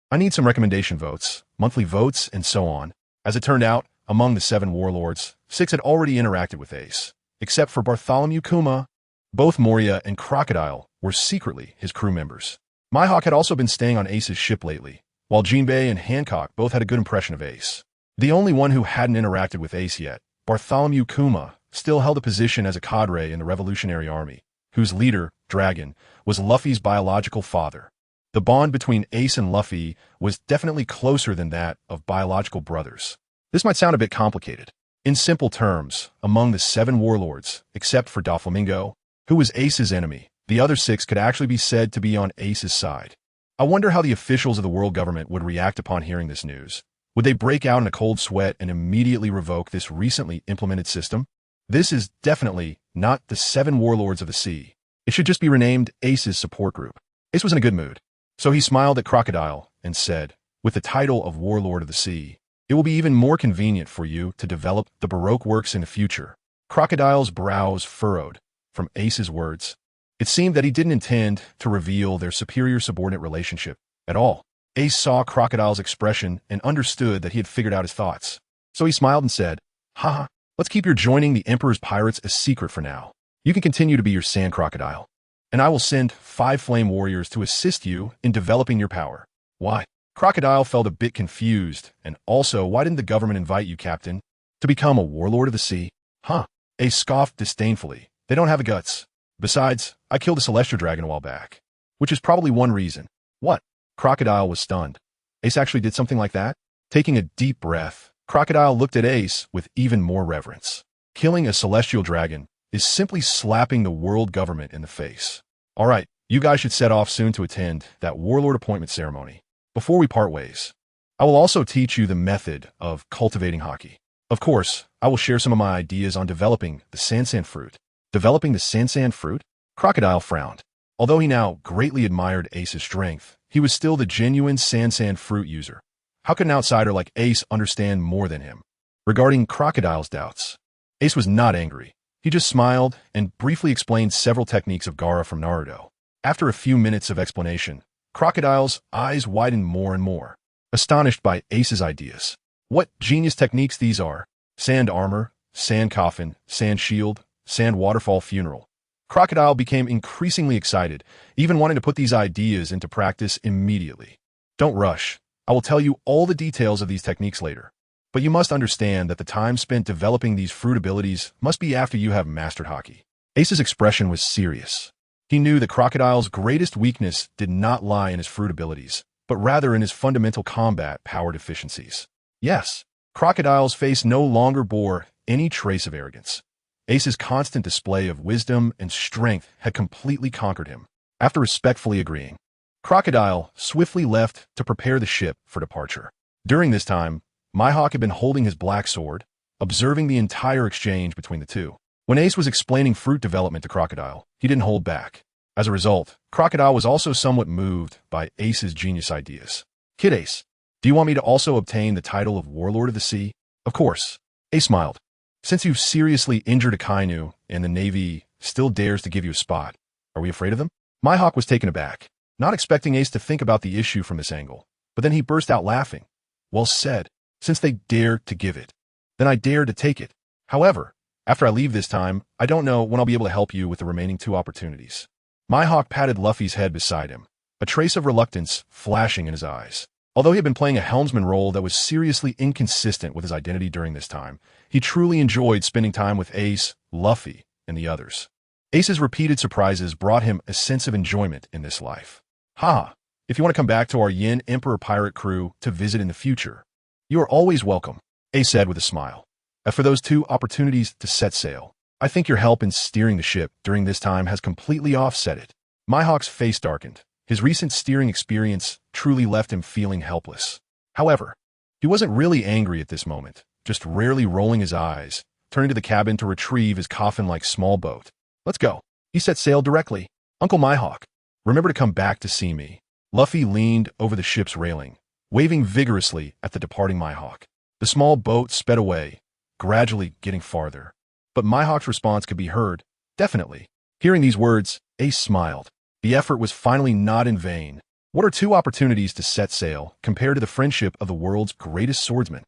S1: I need some recommendation votes, monthly votes, and so on." As it turned out, among the Seven Warlords, 6 had already interacted with Ace, except for Bartholomew Kuma. Both Moria and Crocodile were secretly his crew members. Mihawk had also been staying on Ace's ship lately, while Jinbei and Hancock both had a good impression of Ace. The only one who hadn't interacted with Ace yet, Bartholomew Kuma, still held a position as a cadre in the Revolutionary Army, whose leader, Dragon, was Luffy's biological father. The bond between Ace and Luffy was definitely closer than that of biological brothers. This might sound a bit complicated. In simple terms, among the 7 warlords, except for Doflamingo, who was Ace's enemy, the other 6 could actually be said to be on Ace's side. I wonder how the officials of the world government would react upon hearing this news. Would they break out in a cold sweat and immediately revoke this recently implemented system? This is definitely not the 7 warlords of the sea. It should just be renamed Ace's support group. Ace was in a good mood. So he smiled at Crocodile and said, "With the title of Warlord of the Sea, it will be even more convenient for you to develop the Baroque works in the future." Crocodile's brows furrowed from Ace's words. It seemed that he didn't intend to reveal their superior-subordinate relationship at all. Ace saw Crocodile's expression and understood that he had figured out his thoughts. So he smiled and said, "Haha, let's keep your joining the Emperor's pirates a secret for now. You can continue to be your Sand Crocodile, and I will send 5 flame warriors to assist you in developing your power." "Why?" Crocodile felt a bit confused, and also, "Why didn't the government invite you, Captain, to become a warlord of the sea?" "Huh." Ace scoffed disdainfully. "They don't have the guts. Besides, I killed a celestial dragon a while back, which is probably one reason." "What?" Crocodile was stunned. Ace actually did something like that? Taking a deep breath, Crocodile looked at Ace with even more reverence. Killing a celestial dragon is simply slapping the world government in the face. "All right, you guys should set off soon to attend that warlord appointment ceremony. Before we part ways, I will also teach you the method of cultivating Haki. Of course, I will share some of my ideas on developing the Sansan fruit." Developing the Sansan fruit? Crocodile frowned. Although he now greatly admired Ace's strength, he was still the genuine Sansan fruit user. How could an outsider like Ace understand more than him? Regarding Crocodile's doubts, Ace was not angry. He just smiled and briefly explained several techniques of Gaara from Naruto. After a few minutes of explanation, Crocodile's eyes widened more and more, astonished by Ace's ideas. What genius techniques these are! Sand armor, sand coffin, sand shield, sand waterfall funeral. Crocodile became increasingly excited, even wanting to put these ideas into practice immediately. "Don't rush. I will tell you all the details of these techniques later. But you must understand that the time spent developing these fruit abilities must be after you have mastered Haki." Ace's expression was serious. He knew that Crocodile's greatest weakness did not lie in his fruit abilities, but rather in his fundamental combat power deficiencies. Yes, Crocodile's face no longer bore any trace of arrogance. Ace's constant display of wisdom and strength had completely conquered him. After respectfully agreeing, Crocodile swiftly left to prepare the ship for departure. During this time, Mihawk had been holding his black sword, observing the entire exchange between the two. When Ace was explaining fruit development to Crocodile, he didn't hold back. As a result, Crocodile was also somewhat moved by Ace's genius ideas. Kid Ace, do you want me to also obtain the title of Warlord of the Sea? Of course. Ace smiled. Since you've seriously injured Akainu and the Navy still dares to give you a spot, are we afraid of them? Mihawk was taken aback, not expecting Ace to think about the issue from this angle. But then he burst out laughing. Well said. Since they dare to give it, then I dare to take it. However, after I leave this time, I don't know when I'll be able to help you with the remaining 2 opportunities. Mihawk patted Luffy's head beside him, a trace of reluctance flashing in his eyes. Although he had been playing a helmsman role that was seriously inconsistent with his identity during this time, he truly enjoyed spending time with Ace, Luffy, and the others. Ace's repeated surprises brought him a sense of enjoyment in this life. Ha! If you want to come back to our Yin Emperor pirate crew to visit in the future, you are always welcome, Ace said with a smile. As for those 2 opportunities to set sail, I think your help in steering the ship during this time has completely offset it. Mihawk's face darkened. His recent steering experience truly left him feeling helpless. However, he wasn't really angry at this moment, just rarely rolling his eyes, turning to the cabin to retrieve his coffin-like small boat. Let's go. He set sail directly. Uncle Mihawk, remember to come back to see me. Luffy leaned over the ship's railing, waving vigorously at the departing Mihawk. The small boat sped away, gradually getting farther. But Mihawk's response could be heard. Definitely. Hearing these words, Ace smiled. The effort was finally not in vain. What are 2 opportunities to set sail compared to the friendship of the world's greatest swordsman?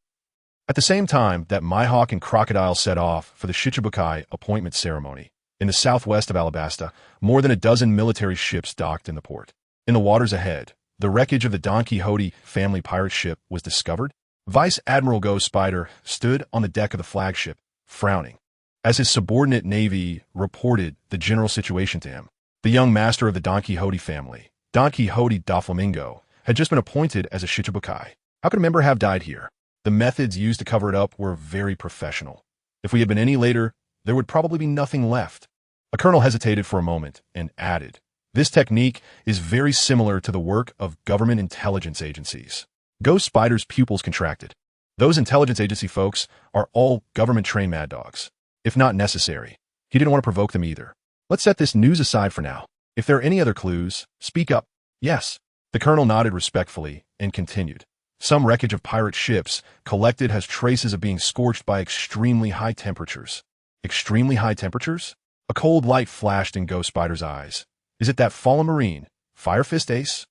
S1: At the same time that Mihawk and Crocodile set off for the Shichibukai appointment ceremony, in the southwest of Alabasta, more than a dozen military ships docked in the port. In the waters ahead, the wreckage of the Don Quixote family pirate ship was discovered. Vice Admiral Ghost Spider stood on the deck of the flagship, frowning, as his subordinate Navy reported the general situation to him. The young master of the Don Quixote family, Don Quixote Doflamingo, had just been appointed as a Shichibukai. How could a member have died here? The methods used to cover it up were very professional. If we had been any later, there would probably be nothing left. A colonel hesitated for a moment and added, this technique is very similar to the work of government intelligence agencies. Ghost Spider's pupils contracted. Those intelligence agency folks are all government-trained mad dogs. If not necessary, he didn't want to provoke them either. Let's set this news aside for now. If there are any other clues, speak up. Yes. The colonel nodded respectfully and continued. Some wreckage of pirate ships collected has traces of being scorched by extremely high temperatures. Extremely high temperatures? A cold light flashed in Ghost Spider's eyes. Is it that fallen marine, Fire Fist Ace?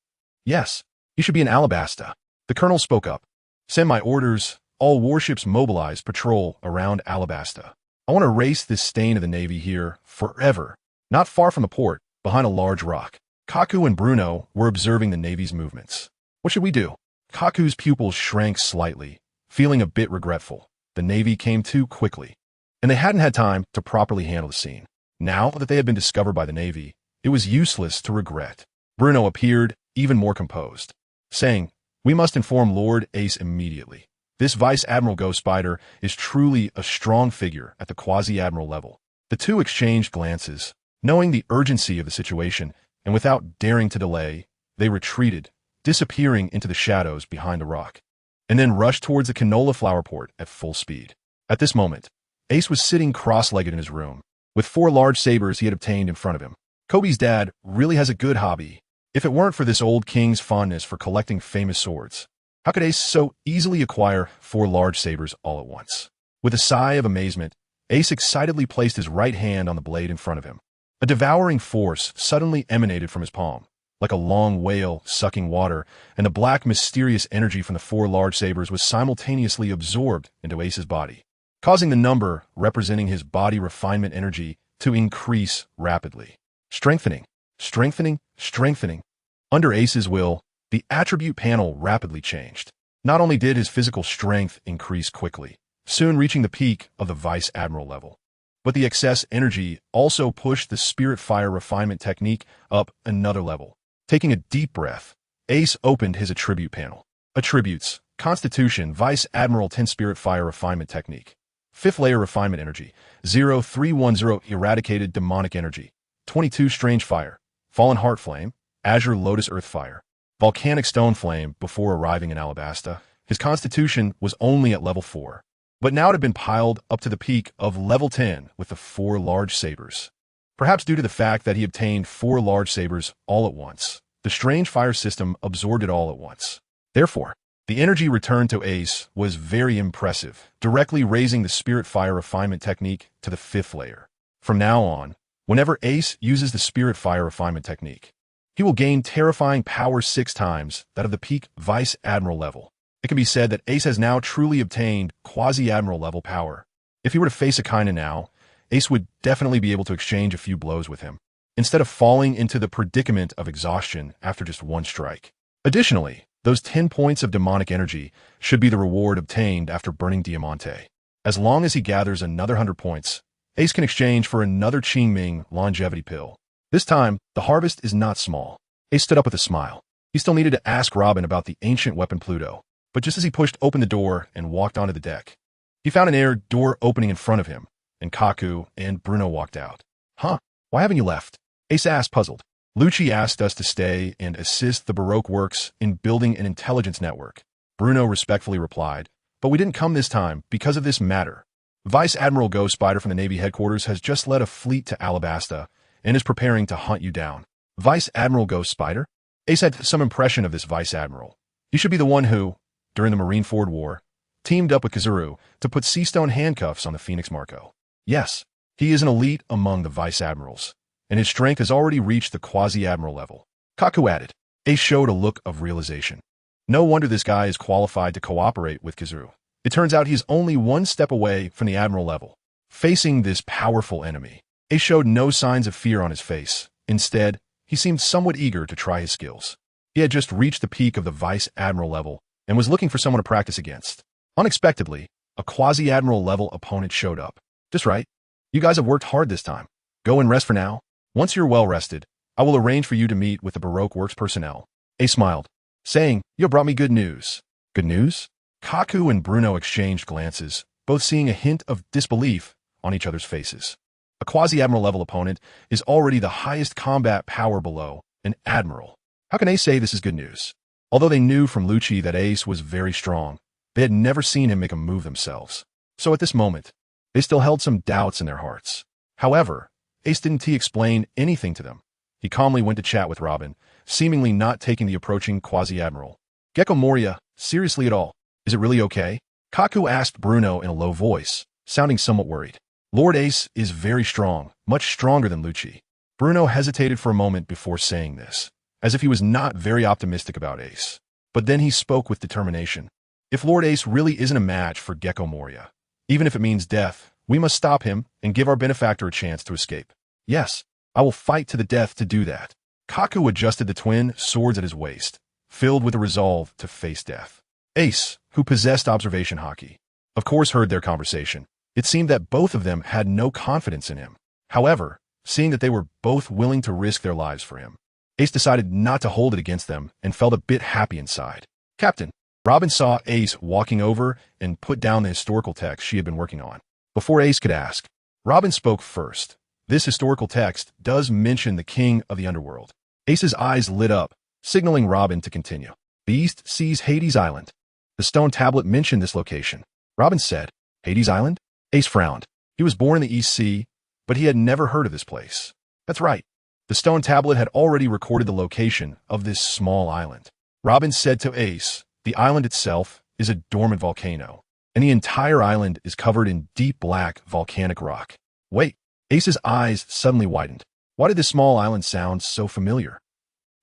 S1: Yes. He should be in Alabasta. The colonel spoke up. Send my orders. All warships mobilize patrol around Alabasta. I want to erase this stain of the Navy here forever. Not far from the port, behind a large rock, Kaku and Bruno were observing the Navy's movements. What should we do? Kaku's pupils shrank slightly, feeling a bit regretful. The Navy came too quickly, and they hadn't had time to properly handle the scene. Now that they had been discovered by the Navy, it was useless to regret. Bruno appeared even more composed, saying, we must inform Lord Ace immediately. This Vice Admiral Ghost Spider is truly a strong figure at the Quasi-Admiral level. The 2 exchanged glances. Knowing the urgency of the situation, and without daring to delay, they retreated, disappearing into the shadows behind a rock, and then rushed towards the canola flower port at full speed. At this moment, Ace was sitting cross-legged in his room, with 4 large sabers he had obtained in front of him. Kobe's dad really has a good hobby. If it weren't for this old king's fondness for collecting famous swords, how could Ace so easily acquire 4 large sabers all at once? With a sigh of amazement, Ace excitedly placed his right hand on the blade in front of him. A devouring force suddenly emanated from his palm, like a long whale sucking water, and the black, mysterious energy from the 4 large sabers was simultaneously absorbed into Ace's body, causing the number representing his body refinement energy to increase rapidly. Strengthening, strengthening, strengthening. Under Ace's will, the attribute panel rapidly changed. Not only did his physical strength increase quickly, soon reaching the peak of the Vice Admiral level, but the excess energy also pushed the Spirit Fire refinement technique up another level. Taking a deep breath, Ace opened his attribute panel. Attributes: Constitution, Vice Admiral 10 Spirit Fire refinement technique. 5th layer refinement energy, 0310 eradicated demonic energy. 22 Strange Fire, Fallen Heart Flame, Azure Lotus Earth Fire, Volcanic Stone Flame. Before arriving in Alabasta, his constitution was only at level 4. but now it had been piled up to the peak of level 10 with the 4 large sabers. Perhaps due to the fact that he obtained 4 large sabers all at once, the strange fire system absorbed it all at once. Therefore, the energy returned to Ace was very impressive, directly raising the Spirit Fire refinement technique to the 5th layer. From now on, whenever Ace uses the Spirit Fire refinement technique, he will gain terrifying power 6 times that of the peak Vice Admiral level. It can be said that Ace has now truly obtained Quasi-Admiral level power. If he were to face Akaina now, Ace would definitely be able to exchange a few blows with him, instead of falling into the predicament of exhaustion after just one strike. Additionally, those 10 points of demonic energy should be the reward obtained after burning Diamante. As long as he gathers another 100 points, Ace can exchange for another Qingming longevity pill. This time, the harvest is not small. Ace stood up with a smile. He still needed to ask Robin about the ancient weapon Pluto, but just as he pushed open the door and walked onto the deck, he found an air door opening in front of him, and Kaku and Bruno walked out. Huh? Why haven't you left? Ace asked, puzzled. Lucci asked us to stay and assist the Baroque Works in building an intelligence network. Bruno respectfully replied, but we didn't come this time because of this matter. Vice Admiral Ghost Spider from the Navy headquarters has just led a fleet to Alabasta and is preparing to hunt you down. Vice Admiral Ghost Spider? Ace had some impression of this Vice Admiral. He should be the one who, during the Marineford War, teamed up with Kazuru to put Seastone handcuffs on the Phoenix Marco. Yes, he is an elite among the Vice Admirals, and his strength has already reached the Quasi-Admiral level. Kaku added. Ace showed a look of realization. No wonder this guy is qualified to cooperate with Kazuru. It turns out he's only one step away from the Admiral level. Facing this powerful enemy, Ace showed no signs of fear on his face. Instead, he seemed somewhat eager to try his skills. He had just reached the peak of the Vice Admiral level and was looking for someone to practice against. Unexpectedly, a Quasi-Admiral level opponent showed up. Just right. You guys have worked hard this time. Go and rest for now. Once you're well rested, I will arrange for you to meet with the Baroque Works personnel. Ace smiled, saying, You brought me good news. Good news? Kaku and Bruno exchanged glances, both seeing a hint of disbelief on each other's faces. A Quasi-Admiral level opponent is already the highest combat power below an Admiral. How can Ace say this is good news? Although they knew from Lucci that Ace was very strong, they had never seen him make a move themselves. So at this moment, they still held some doubts in their hearts. However, Ace didn't explain anything to them. He calmly went to chat with Robin, seemingly not taking the approaching Quasi-Admiral. Gecko Moria, seriously at all? Is it really okay? Kaku asked Bruno in a low voice, sounding somewhat worried. Lord Ace is very strong, much stronger than Lucci. Bruno hesitated for a moment before saying this, as if he was not very optimistic about Ace. But then he spoke with determination. If Lord Ace really isn't a match for Gecko Moria, even if it means death, we must stop him and give our benefactor a chance to escape. Yes, I will fight to the death to do that. Kaku adjusted the twin swords at his waist, filled with a resolve to face death. Ace, who possessed observation haki, of course heard their conversation. It seemed that both of them had no confidence in him. However, seeing that they were both willing to risk their lives for him, Ace decided not to hold it against them and felt a bit happy inside. Captain, Robin saw Ace walking over and put down the historical text she had been working on. Before Ace could ask, Robin spoke first. This historical text does mention the king of the underworld. Ace's eyes lit up, signaling Robin to continue. The East sees Hades Island. The stone tablet mentioned this location. Robin said, Hades Island? Ace frowned. He was born in the East Sea, but he had never heard of this place. That's right. The stone tablet had already recorded the location of this small island. Robin said to Ace, the island itself is a dormant volcano, and the entire island is covered in deep black volcanic rock. Wait, Ace's eyes suddenly widened. Why did this small island sound so familiar?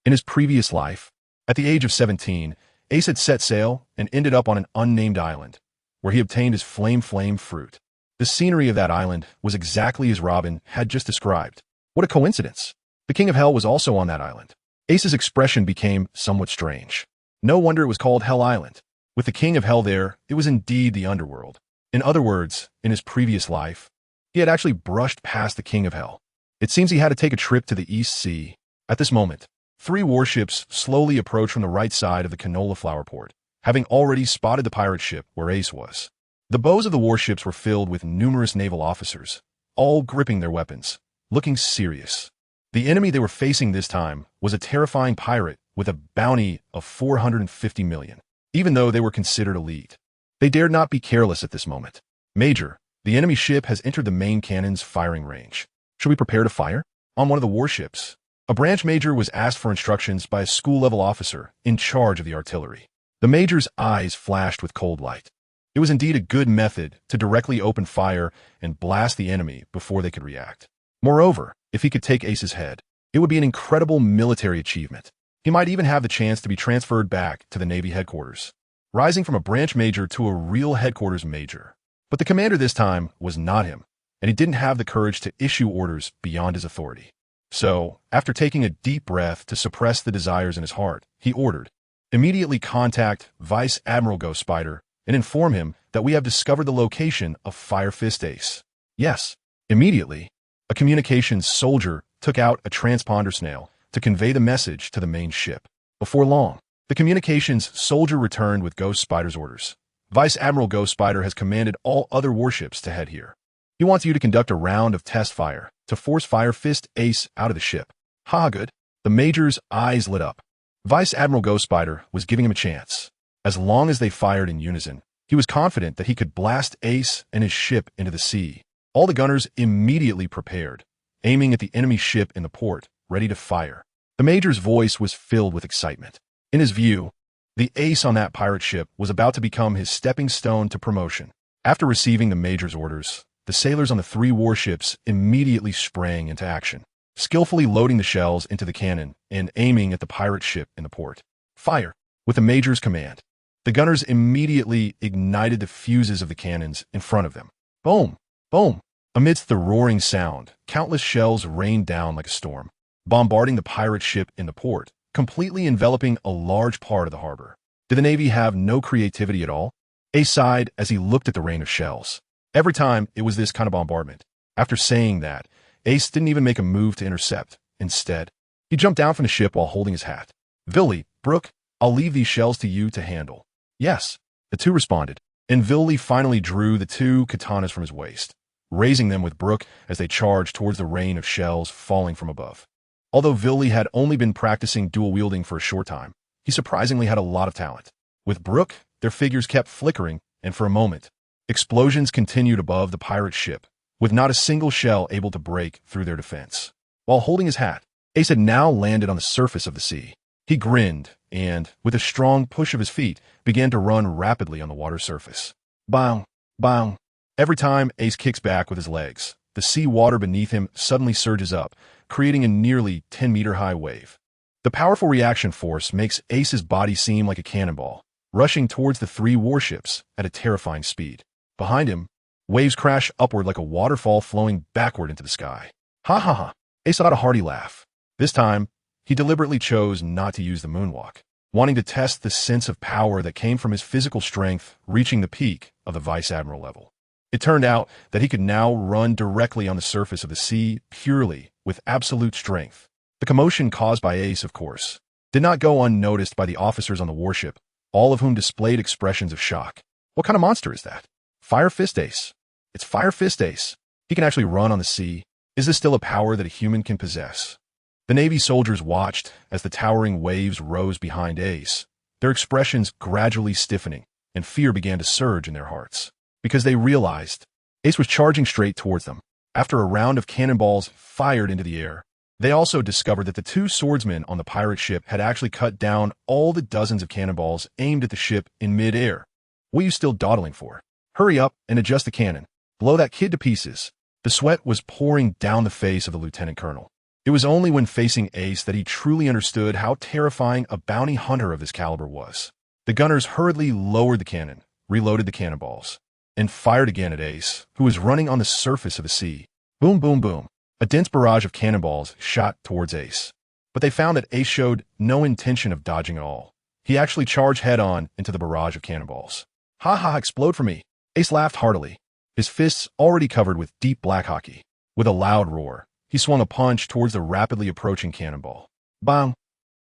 S1: In his previous life, at the age of 17, Ace had set sail and ended up on an unnamed island, where he obtained his flame fruit. The scenery of that island was exactly as Robin had just described. What a coincidence! The King of Hell was also on that island. Ace's expression became somewhat strange. No wonder it was called Hell Island. With the King of Hell there, it was indeed the underworld. In other words, in his previous life, he had actually brushed past the King of Hell. It seems he had to take a trip to the East Sea. At this moment, 3 warships slowly approached from the right side of the Canola Flower Port, having already spotted the pirate ship where Ace was. The bows of the warships were filled with numerous naval officers, all gripping their weapons, looking serious. The enemy they were facing this time was a terrifying pirate with a bounty of 450 million. Even though they were considered elite, they dared not be careless at this moment. Major, the enemy ship has entered the main cannon's firing range. Should we prepare to fire? On one of the warships, a branch major was asked for instructions by a school-level officer in charge of the artillery. The major's eyes flashed with cold light. It was indeed a good method to directly open fire and blast the enemy before they could react. Moreover, if he could take Ace's head, it would be an incredible military achievement. He might even have the chance to be transferred back to the Navy headquarters, rising from a branch major to a real headquarters major. But the commander this time was not him, and he didn't have the courage to issue orders beyond his authority. So, after taking a deep breath to suppress the desires in his heart, he ordered, "Immediately contact Vice Admiral Ghost Spider and inform him that we have discovered the location of Fire Fist Ace." Yes, immediately, a communications soldier took out a transponder snail to convey the message to the main ship. Before long, the communications soldier returned with Ghost Spider's orders. Vice Admiral Ghost Spider has commanded all other warships to head here. He wants you to conduct a round of test fire to force Fire Fist Ace out of the ship. Ha, good. The Major's eyes lit up. Vice Admiral Ghost Spider was giving him a chance. As long as they fired in unison, he was confident that he could blast Ace and his ship into the sea. All the gunners immediately prepared, aiming at the enemy ship in the port, ready to fire. The Major's voice was filled with excitement. In his view, the Ace on that pirate ship was about to become his stepping stone to promotion. After receiving the Major's orders, the sailors on the 3 warships immediately sprang into action, skillfully loading the shells into the cannon and aiming at the pirate ship in the port. Fire! With the Major's command, the gunners immediately ignited the fuses of the cannons in front of them. Boom! Boom! Amidst the roaring sound, countless shells rained down like a storm, bombarding the pirate ship in the port, completely enveloping a large part of the harbor. Did the Navy have no creativity at all? Ace sighed as he looked at the rain of shells. Every time it was this kind of bombardment. After saying that, Ace didn't even make a move to intercept. Instead, he jumped down from the ship while holding his hat. "Villi, Brooke, I'll leave these shells to you to handle." "Yes," the two responded, and Villi finally drew the 2 katanas from his waist, raising them with Brooke as they charged towards the rain of shells falling from above. Although Villi had only been practicing dual wielding for a short time, he surprisingly had a lot of talent. With Brooke, their figures kept flickering, and for a moment, explosions continued above the pirate ship, with not a single shell able to break through their defense. While holding his hat, Ace had now landed on the surface of the sea. He grinned and, with a strong push of his feet, began to run rapidly on the water surface. Bang! Bang! Every time Ace kicks back with his legs, the sea water beneath him suddenly surges up, creating a nearly 10-meter-high wave. The powerful reaction force makes Ace's body seem like a cannonball, rushing towards the 3 warships at a terrifying speed. Behind him, waves crash upward like a waterfall flowing backward into the sky. Ha ha ha! Ace let out a hearty laugh. This time, he deliberately chose not to use the moonwalk, wanting to test the sense of power that came from his physical strength reaching the peak of the Vice Admiral level. It turned out that he could now run directly on the surface of the sea purely with absolute strength. The commotion caused by Ace, of course, did not go unnoticed by the officers on the warship, all of whom displayed expressions of shock. What kind of monster is that? Fire Fist Ace. It's Fire Fist Ace. He can actually run on the sea. Is this still a power that a human can possess? The Navy soldiers watched as the towering waves rose behind Ace, their expressions gradually stiffening, and fear began to surge in their hearts, because they realized Ace was charging straight towards them. After a round of cannonballs fired into the air, they also discovered that the 2 swordsmen on the pirate ship had actually cut down all the dozens of cannonballs aimed at the ship in mid-air. What are you still dawdling for? Hurry up and adjust the cannon. Blow that kid to pieces. The sweat was pouring down the face of the lieutenant colonel. It was only when facing Ace that he truly understood how terrifying a bounty hunter of this caliber was. The gunners hurriedly lowered the cannon, reloaded the cannonballs, and fired again at Ace, who was running on the surface of the sea. Boom, boom, boom. A dense barrage of cannonballs shot towards Ace. But they found that Ace showed no intention of dodging at all. He actually charged head-on into the barrage of cannonballs. Ha ha, explode for me. Ace laughed heartily, his fists already covered with deep black hockey. With a loud roar, he swung a punch towards the rapidly approaching cannonball. Bang!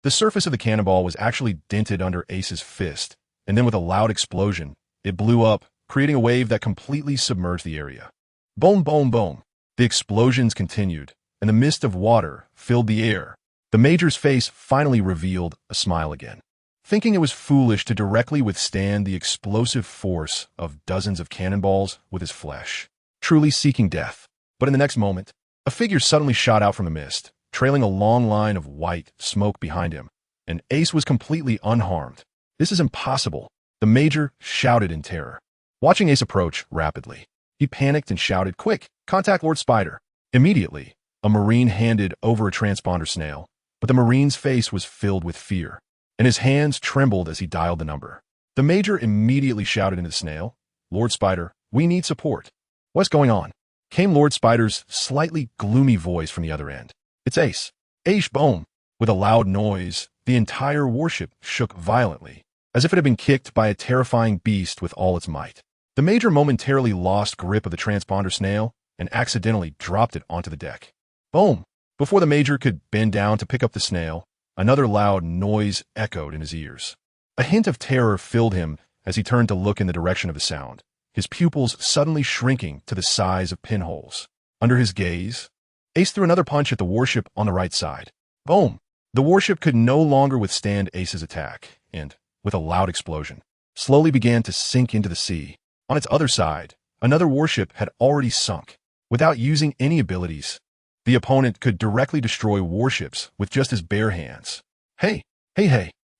S1: The surface of the cannonball was actually dented under Ace's fist, and then with a loud explosion, it blew up, creating a wave that completely submerged the area. Boom, boom, boom. The explosions continued, and the mist of water filled the air. The Major's face finally revealed a smile again. thinking it was foolish to directly withstand the explosive force of dozens of cannonballs with his flesh, truly seeking death. But in the next moment, a figure suddenly shot out from the mist, trailing a long line of white smoke behind him, and Ace was completely unharmed. "This is impossible," the Major shouted in terror. Watching Ace approach rapidly, he panicked and shouted, "Quick, contact Lord Spider." Immediately, a Marine handed over a transponder snail, but the Marine's face was filled with fear, and his hands trembled as he dialed the number. The Major immediately shouted into the snail, "Lord Spider, we need support." "What's going on?" came Lord Spider's slightly gloomy voice from the other end. "It's Ace. Ace, boom." With a loud noise, the entire warship shook violently, as if it had been kicked by a terrifying beast with all its might. The Major momentarily lost grip of the transponder snail and accidentally dropped it onto the deck. Boom! Before the Major could bend down to pick up the snail, another loud noise echoed in his ears. A hint of terror filled him as he turned to look in the direction of the sound, his pupils suddenly shrinking to the size of pinholes. Under his gaze, Ace threw another punch at the warship on the right side. Boom! The warship could no longer withstand Ace's attack, and, with a loud explosion, slowly began to sink into the sea. On its other side, another warship had already sunk. Without using any abilities, the opponent could directly destroy warships with just his bare hands. Hey,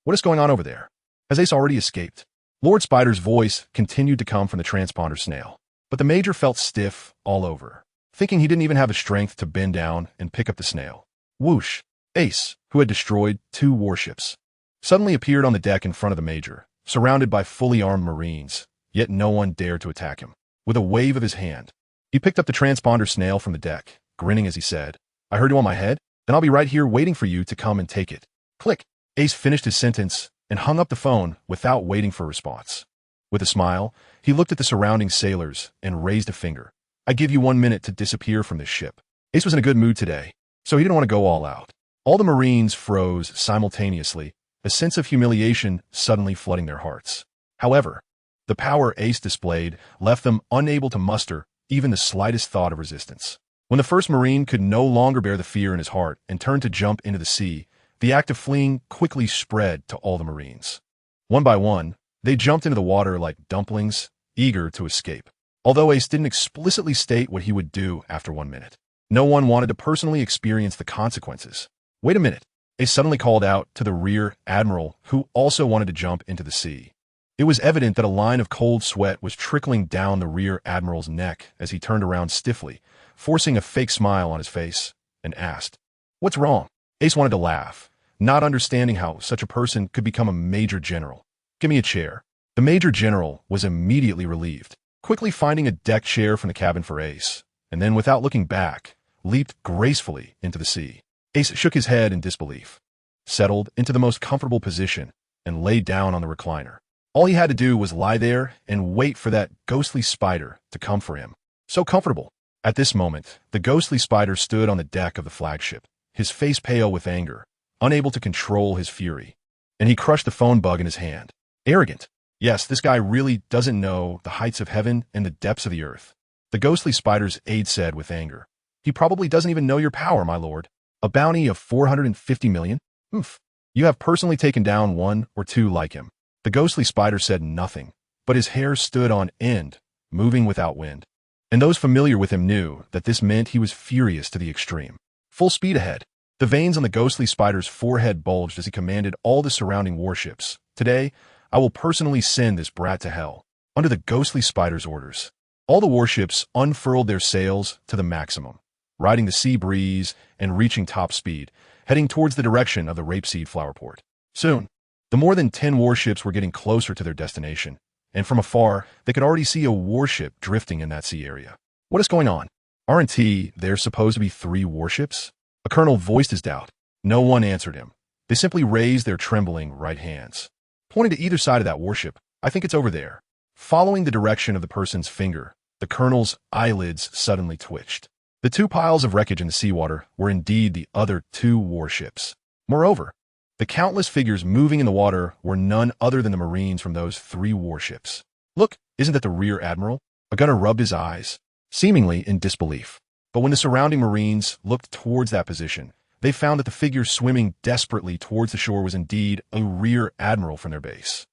S1: what is going on over there? Has Ace already escaped?" Lord Spider's voice continued to come from the transponder snail, but the Major felt stiff all over, thinking he didn't even have the strength to bend down and pick up the snail. Whoosh! Ace, who had destroyed 2 warships, suddenly appeared on the deck in front of the Major, surrounded by fully armed Marines, yet no one dared to attack him. With a wave of his hand, he picked up the transponder snail from the deck, grinning as he said, "I heard you on my head? Then I'll be right here waiting for you to come and take it." Click! Ace finished his sentence and hung up the phone without waiting for a response. With a smile, he looked at the surrounding sailors and raised a finger. "I give you 1 minute to disappear from this ship." Ace was in a good mood today, so he didn't want to go all out. All the Marines froze simultaneously, a sense of humiliation suddenly flooding their hearts. However, the power Ace displayed left them unable to muster even the slightest thought of resistance. When the first Marine could no longer bear the fear in his heart and turned to jump into the sea, the act of fleeing quickly spread to all the Marines. One by one, they jumped into the water like dumplings, eager to escape. Although Ace didn't explicitly state what he would do after 1 minute, no one wanted to personally experience the consequences. "Wait a minute," Ace suddenly called out to the rear admiral, who also wanted to jump into the sea. It was evident that a line of cold sweat was trickling down the rear admiral's neck as he turned around stiffly, forcing a fake smile on his face, and asked, "What's wrong?" Ace wanted to laugh, not understanding how such a person could become a major general. "Give me a chair." The Major General was immediately relieved, quickly finding a deck chair from the cabin for Ace, and then, without looking back, leaped gracefully into the sea. Ace shook his head in disbelief, settled into the most comfortable position, and lay down on the recliner. All he had to do was lie there and wait for that ghostly spider to come for him. So comfortable. At this moment, the ghostly spider stood on the deck of the flagship, his face pale with anger, unable to control his fury, and he crushed the phone bug in his hand. Arrogant. Yes, this guy really doesn't know the heights of heaven and the depths of the earth. The ghostly spider's aide said with anger. "He probably doesn't even know your power, my lord. A bounty of 450 million? Oof. You have personally taken down 1 or 2 like him." The ghostly spider said nothing, but his hair stood on end, moving without wind. And those familiar with him knew that this meant he was furious to the extreme. Full speed ahead. The veins on the ghostly spider's forehead bulged as he commanded all the surrounding warships. "Today, I will personally send this brat to hell." Under the ghostly spider's orders, all the warships unfurled their sails to the maximum, riding the sea breeze and reaching top speed, heading towards the direction of the rapeseed flower port. Soon, the more than 10 warships were getting closer to their destination, and from afar, they could already see a warship drifting in that sea area. "What is going on? Aren't there supposed to be 3 warships?" A colonel voiced his doubt. No one answered him. They simply raised their trembling right hands, pointing to either side of that warship. "I think it's over there." Following the direction of the person's finger, the colonel's eyelids suddenly twitched. The 2 piles of wreckage in the seawater were indeed the other 2 warships. Moreover, the countless figures moving in the water were none other than the Marines from those 3 warships. "Look, isn't that the rear admiral?" A gunner rubbed his eyes, seemingly in disbelief. But when the surrounding Marines looked towards that position, they found that the figure swimming desperately towards the shore was indeed a rear admiral from their base.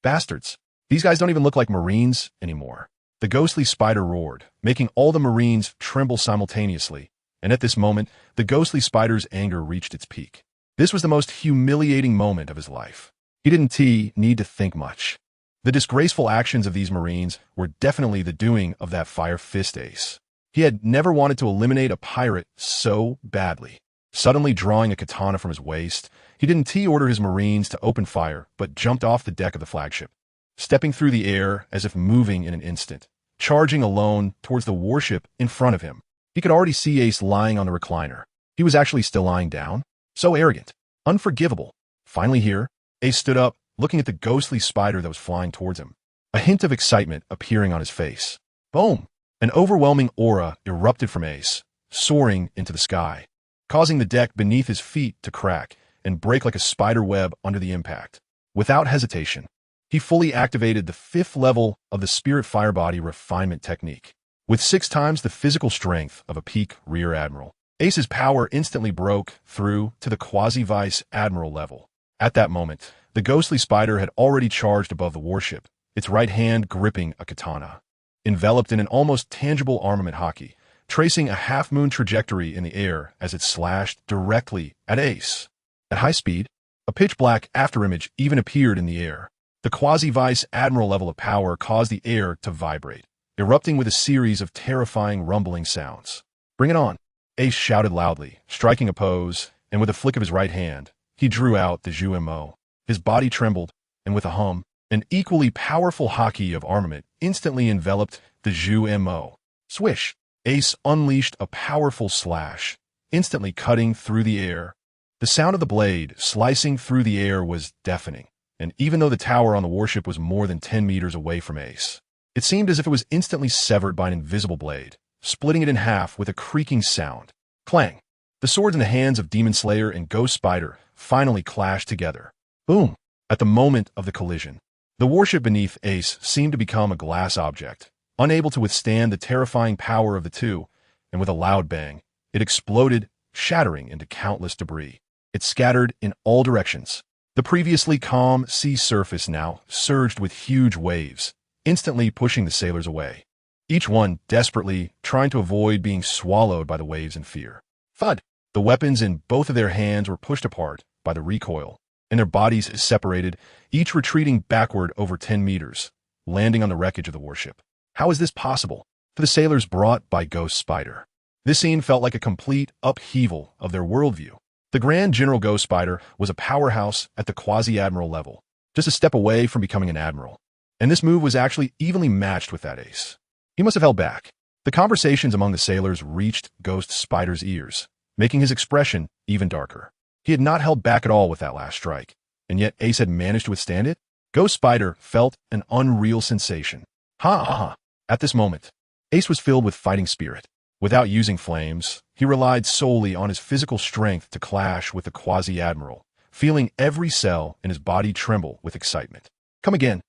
S1: Bastards. These guys don't even look like Marines anymore. The ghostly spider roared, making all the Marines tremble simultaneously, and at this moment, the ghostly spider's anger reached its peak. This was the most humiliating moment of his life. He didn't need to think much. The disgraceful actions of these Marines were definitely the doing of that Fire Fist ace. He had never wanted to eliminate a pirate so badly. Suddenly drawing a katana from his waist, he didn't order his Marines to open fire, but jumped off the deck of the flagship, stepping through the air as if moving in an instant, charging alone towards the warship in front of him. He could already see Ace lying on the recliner. He was actually still lying down. So arrogant. Unforgivable. Finally here, Ace stood up, looking at the ghostly spider that was flying towards him, a hint of excitement appearing on his face. Boom! An overwhelming aura erupted from Ace, soaring into the sky, causing the deck beneath his feet to crack and break like a spider web under the impact. Without hesitation, he fully activated the 5th level of the Spirit Firebody refinement technique. With 6 times the physical strength of a peak rear admiral, Ace's power instantly broke through to the quasi-vice admiral level. At that moment, the ghostly spider had already charged above the warship, its right hand gripping a katana, enveloped in an almost tangible armament hockey, tracing a half-moon trajectory in the air as it slashed directly at Ace. At high speed, a pitch-black afterimage even appeared in the air. The quasi-vice admiral level of power caused the air to vibrate, erupting with a series of terrifying rumbling sounds. Bring it on! Ace shouted loudly, striking a pose, and with a flick of his right hand, he drew out the Zhu MO. His body trembled, and with a hum, an equally powerful hockey of armament instantly enveloped the Zhu MO. Swish! Ace unleashed a powerful slash, instantly cutting through the air. The sound of the blade slicing through the air was deafening, and even though the tower on the warship was more than 10 meters away from Ace, it seemed as if it was instantly severed by an invisible blade, splitting it in half with a creaking sound. Clang! The swords in the hands of Demon Slayer and Ghost Spider finally clashed together. Boom! At the moment of the collision, the warship beneath Ace seemed to become a glass object, unable to withstand the terrifying power of the two, and with a loud bang, it exploded, shattering into countless debris. It scattered in all directions. The previously calm sea surface now surged with huge waves, instantly pushing the sailors away, each one desperately trying to avoid being swallowed by the waves in fear. Thud! The weapons in both of their hands were pushed apart by the recoil, and their bodies separated, each retreating backward over 10 meters, landing on the wreckage of the warship. How is this possible? For the sailors brought by Ghost Spider. This scene felt like a complete upheaval of their worldview. The Grand General Ghost Spider was a powerhouse at the quasi-admiral level, just a step away from becoming an admiral. And this move was actually evenly matched with that ace. He must have held back. The conversations among the sailors reached Ghost Spider's ears, making his expression even darker. He had not held back at all with that last strike, and yet Ace had managed to withstand it? Ghost Spider felt an unreal sensation. Ha ha ha! At this moment, Ace was filled with fighting spirit. Without using flames, he relied solely on his physical strength to clash with the quasi-admiral, feeling every cell in his body tremble with excitement. Come again.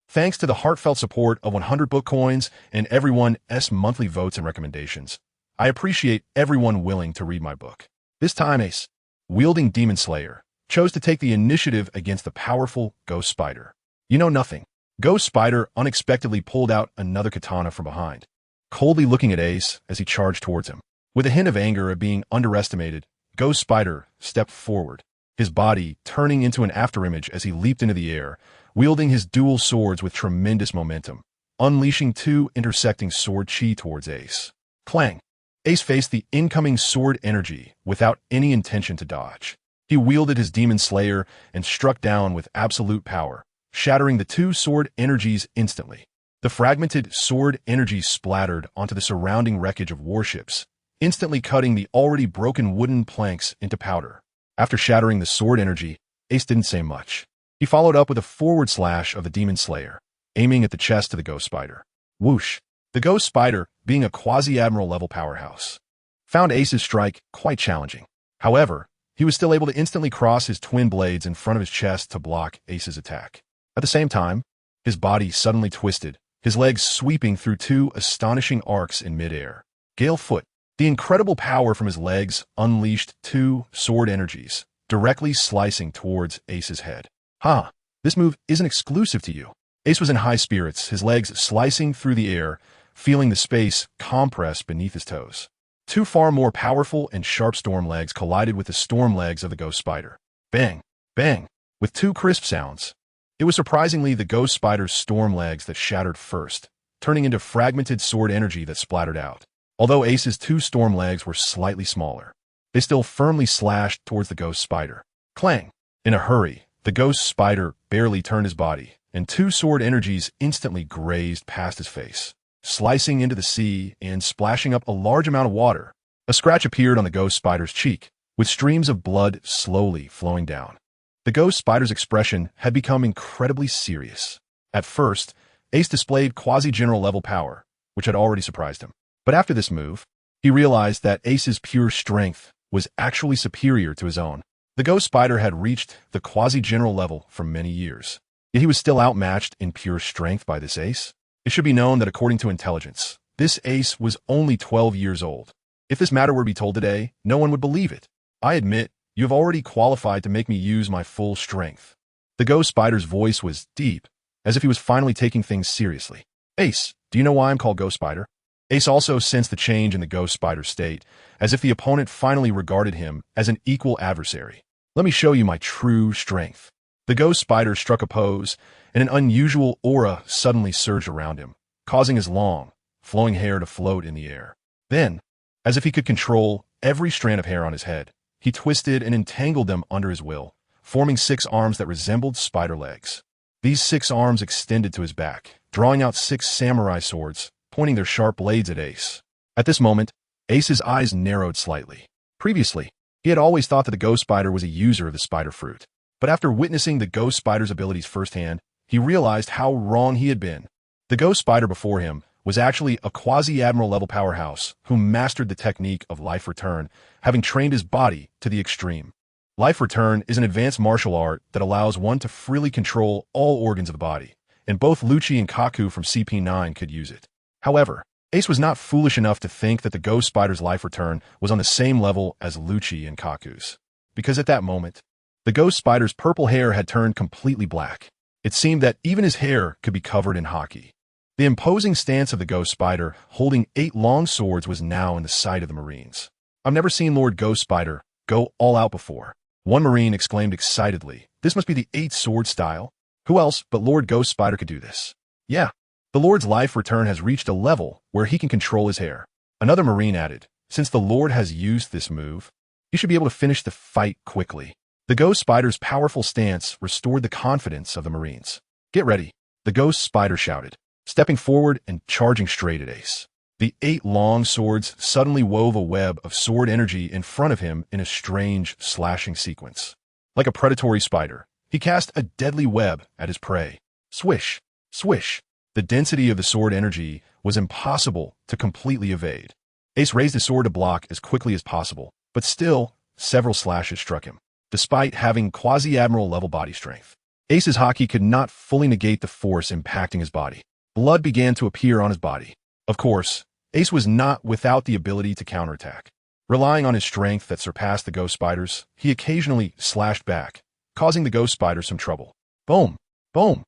S1: Thanks to the heartfelt support of 100 book coins and everyone's monthly votes and recommendations, I appreciate everyone willing to read my book. This time Ace, wielding Demon Slayer, chose to take the initiative against the powerful Ghost Spider. You know nothing. Ghost Spider unexpectedly pulled out another katana from behind, coldly looking at Ace as he charged towards him. With a hint of anger at being underestimated, Ghost Spider stepped forward, his body turning into an afterimage as he leaped into the air, wielding his dual swords with tremendous momentum, unleashing 2 intersecting sword chi towards Ace. Clang! Ace faced the incoming sword energy without any intention to dodge. He wielded his Demon Slayer and struck down with absolute power, shattering the 2 sword energies instantly. The fragmented sword energy splattered onto the surrounding wreckage of warships, instantly cutting the already broken wooden planks into powder. After shattering the sword energy, Ace didn't say much. He followed up with a forward slash of the Demon Slayer, aiming at the chest of the Ghost Spider. Whoosh! The Ghost Spider, being a quasi-admiral level powerhouse, found Ace's strike quite challenging. However, he was still able to instantly cross his twin blades in front of his chest to block Ace's attack. At the same time, his body suddenly twisted, his legs sweeping through 2 astonishing arcs in midair. Gale Foot. The incredible power from his legs unleashed two sword energies, directly slicing towards Ace's head. Ha! This move isn't exclusive to you. Ace was in high spirits, his legs slicing through the air, feeling the space compress beneath his toes. Two far more powerful and sharp storm legs collided with the storm legs of the ghost spider. Bang! Bang! With two crisp sounds. It was surprisingly the ghost spider's storm legs that shattered first, turning into fragmented sword energy that splattered out. Although Ace's two storm legs were slightly smaller, they still firmly slashed towards the ghost spider. Clang! In a hurry, the ghost spider barely turned his body, and two sword energies instantly grazed past his face, slicing into the sea and splashing up a large amount of water. A scratch appeared on the ghost spider's cheek, with streams of blood slowly flowing down. The ghost spider's expression had become incredibly serious. At first, Ace displayed quasi-general level power, which had already surprised him. But after this move, he realized that Ace's pure strength was actually superior to his own. The ghost spider had reached the quasi-general level for many years, yet he was still outmatched in pure strength by this Ace. It should be known that according to intelligence, this Ace was only 12 years old. If this matter were to be told today, no one would believe it. I admit, you have already qualified to make me use my full strength. The ghost spider's voice was deep, as if he was finally taking things seriously. Ace, do you know why I'm called Ghost Spider? Ace also sensed the change in the ghost spider's state, as if the opponent finally regarded him as an equal adversary. Let me show you my true strength. The ghost spider struck a pose, and an unusual aura suddenly surged around him, causing his long, flowing hair to float in the air. Then, as if he could control every strand of hair on his head, he twisted and entangled them under his will, forming 6 arms that resembled spider legs. These 6 arms extended to his back, drawing out 6 samurai swords, pointing their sharp blades at Ace. At this moment, Ace's eyes narrowed slightly. Previously, he had always thought that the ghost spider was a user of the spider fruit. But after witnessing the ghost spider's abilities firsthand, he realized how wrong he had been. The ghost spider before him was actually a quasi-admiral level powerhouse who mastered the technique of life return, having trained his body to the extreme. Life return is an advanced martial art that allows one to freely control all organs of the body, and both Lucci and Kaku from CP9 could use it. However, Ace was not foolish enough to think that the ghost spider's life return was on the same level as Lucci and Kaku's, because at that moment, the ghost spider's purple hair had turned completely black. It seemed that even his hair could be covered in haki. The imposing stance of the ghost spider, holding 8 long swords, was now in the sight of the Marines. I've never seen Lord Ghost Spider go all out before. One Marine exclaimed excitedly, "This must be the 8-sword style. Who else but Lord Ghost Spider could do this?" "Yeah. The Lord's life return has reached a level where he can control his hair." Another Marine added, "Since the Lord has used this move, he should be able to finish the fight quickly." The Ghost Spider's powerful stance restored the confidence of the Marines. "Get ready," the Ghost Spider shouted, stepping forward and charging straight at Ace. The 8 long swords suddenly wove a web of sword energy in front of him in a strange, slashing sequence. Like a predatory spider, he cast a deadly web at his prey. Swish! Swish! The density of the sword energy was impossible to completely evade. Ace raised his sword to block as quickly as possible, but still, several slashes struck him. Despite having quasi-admiral level body strength, Ace's haki could not fully negate the force impacting his body. Blood began to appear on his body. Of course, Ace was not without the ability to counterattack. Relying on his strength that surpassed the ghost spiders, he occasionally slashed back, causing the ghost spider some trouble. Boom! Boom!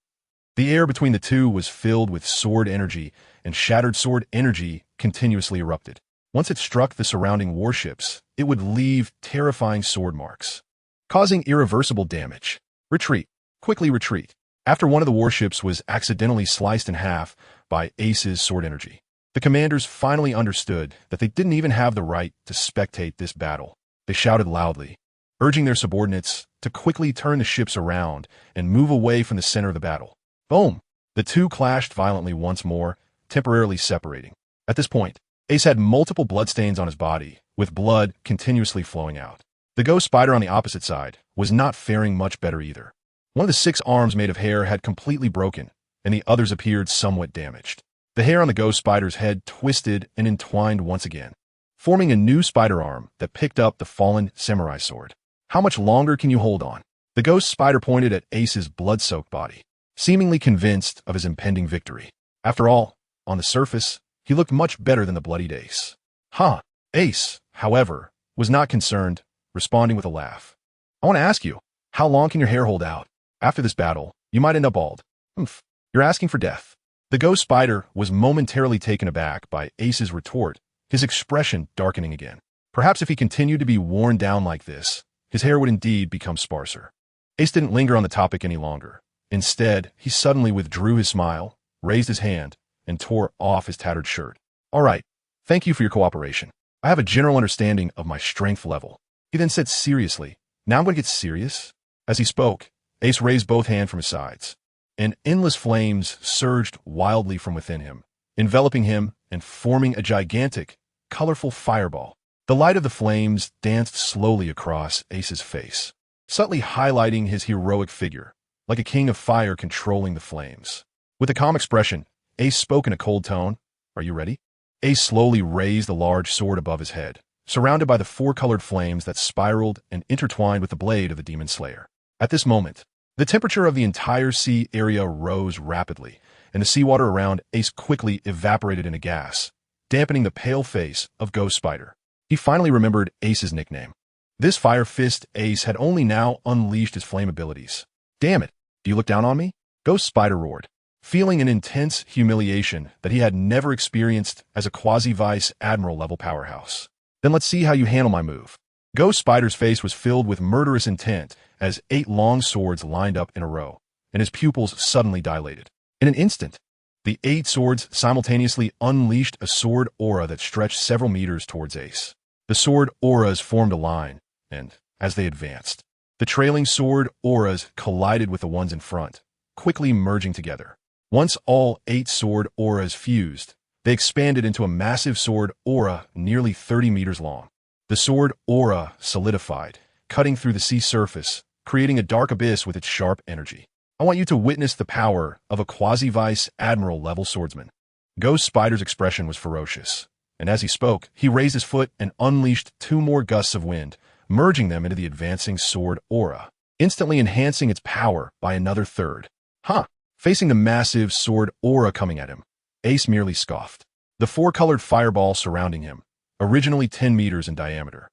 S1: The air between the two was filled with sword energy, and shattered sword energy continuously erupted. Once it struck the surrounding warships, it would leave terrifying sword marks, causing irreversible damage. Retreat. Quickly retreat. After one of the warships was accidentally sliced in half by Ace's sword energy, the commanders finally understood that they didn't even have the right to spectate this battle. They shouted loudly, urging their subordinates to quickly turn the ships around and move away from the center of the battle. Boom! The two clashed violently once more, temporarily separating. At this point, Ace had multiple bloodstains on his body, with blood continuously flowing out. The ghost spider on the opposite side was not faring much better either. One of the 6 arms made of hair had completely broken, and the others appeared somewhat damaged. The hair on the ghost spider's head twisted and entwined once again, forming a new spider arm that picked up the fallen samurai sword. How much longer can you hold on? The ghost spider pointed at Ace's blood-soaked body, seemingly convinced of his impending victory. After all, on the surface, he looked much better than the bloodied Ace. Huh! Ace, however, was not concerned, responding with a laugh. I want to ask you, how long can your hair hold out? After this battle, you might end up bald. Humph. You're asking for death. The ghost spider was momentarily taken aback by Ace's retort, his expression darkening again. Perhaps if he continued to be worn down like this, his hair would indeed become sparser. Ace didn't linger on the topic any longer. Instead, he suddenly withdrew his smile, raised his hand, and tore off his tattered shirt. All right, thank you for your cooperation. I have a general understanding of my strength level. He then said seriously, now I'm going to get serious. As he spoke, Ace raised both hands from his sides, and endless flames surged wildly from within him, enveloping him and forming a gigantic, colorful fireball. The light of the flames danced slowly across Ace's face, subtly highlighting his heroic figure, like a king of fire controlling the flames. With a calm expression, Ace spoke in a cold tone. Are you ready? Ace slowly raised the large sword above his head, surrounded by the four-colored flames that spiraled and intertwined with the blade of the demon slayer. At this moment, the temperature of the entire sea area rose rapidly, and the seawater around Ace quickly evaporated into gas, dampening the pale face of Ghost Spider. He finally remembered Ace's nickname. This Fire Fist Ace had only now unleashed his flame abilities. Damn it, do you look down on me? Ghost Spider roared, feeling an intense humiliation that he had never experienced as a quasi-vice admiral level powerhouse. Then let's see how you handle my move. Ghost Spider's face was filled with murderous intent as 8 long swords lined up in a row, and his pupils suddenly dilated. In an instant, the 8 swords simultaneously unleashed a sword aura that stretched several meters towards Ace. The sword auras formed a line, and, as they advanced, the trailing sword auras collided with the ones in front, quickly merging together. Once all 8 sword auras fused, they expanded into a massive sword aura nearly 30 meters long. The sword aura solidified, cutting through the sea surface, creating a dark abyss with its sharp energy. I want you to witness the power of a quasi-vice admiral level swordsman. Ghost Spider's expression was ferocious, and as he spoke, he raised his foot and unleashed 2 more gusts of wind, merging them into the advancing sword aura, instantly enhancing its power by another third. Huh! Facing the massive sword aura coming at him, Ace merely scoffed. The 4-colored fireball surrounding him, originally 10 meters in diameter,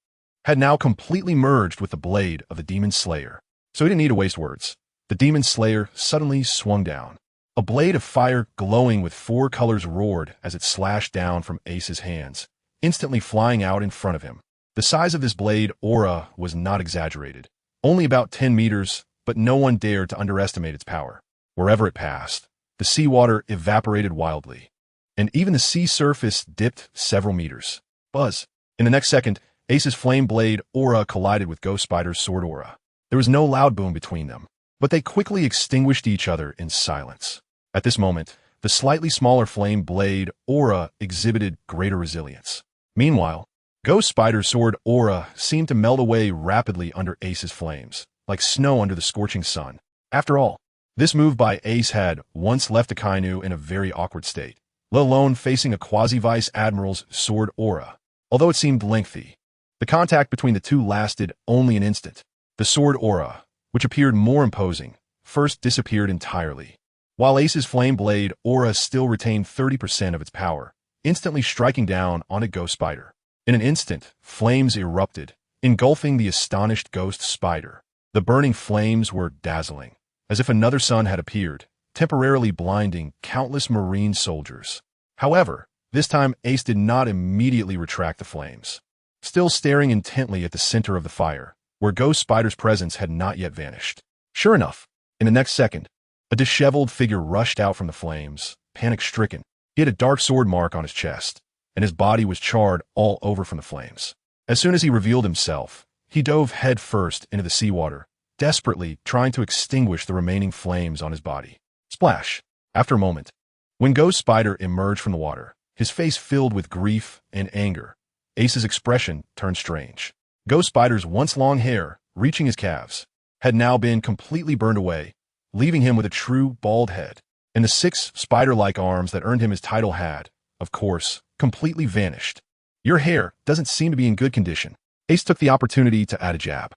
S1: had now completely merged with the blade of the Demon Slayer. So he didn't need to waste words. The Demon Slayer suddenly swung down. A blade of fire glowing with 4 colors roared as it slashed down from Ace's hands, instantly flying out in front of him. The size of this blade aura was not exaggerated. Only about 10 meters, but no one dared to underestimate its power. Wherever it passed, the seawater evaporated wildly, and even the sea surface dipped several meters. Buzz! In the next second, Ace's flame blade aura collided with Ghost Spider's sword aura. There was no loud boom between them, but they quickly extinguished each other in silence. At this moment, the slightly smaller flame blade aura exhibited greater resilience. Meanwhile, Ghost Spider's sword aura seemed to melt away rapidly under Ace's flames, like snow under the scorching sun. After all, this move by Ace had once left Akainu in a very awkward state, let alone facing a quasi-vice admiral's sword aura. Although it seemed lengthy, the contact between the two lasted only an instant. The sword aura, which appeared more imposing, first disappeared entirely, while Ace's flame blade aura still retained 30% of its power, instantly striking down on a Ghost Spider. In an instant, flames erupted, engulfing the astonished Ghost Spider. The burning flames were dazzling, as if another sun had appeared, temporarily blinding countless Marine soldiers. However, this time Ace did not immediately retract the flames, still staring intently at the center of the fire, where Ghost Spider's presence had not yet vanished. Sure enough, in the next second, a disheveled figure rushed out from the flames, panic-stricken. He had a dark sword mark on his chest, and his body was charred all over from the flames. As soon as he revealed himself, he dove headfirst into the seawater, desperately trying to extinguish the remaining flames on his body. Splash! After a moment, when Ghost Spider emerged from the water, his face filled with grief and anger, Ace's expression turned strange. Ghost Spider's once long hair, reaching his calves, had now been completely burned away, leaving him with a true bald head, and the 6 spider-like arms that earned him his title had, of course, completely vanished. Your hair doesn't seem to be in good condition. Ace took the opportunity to add a jab.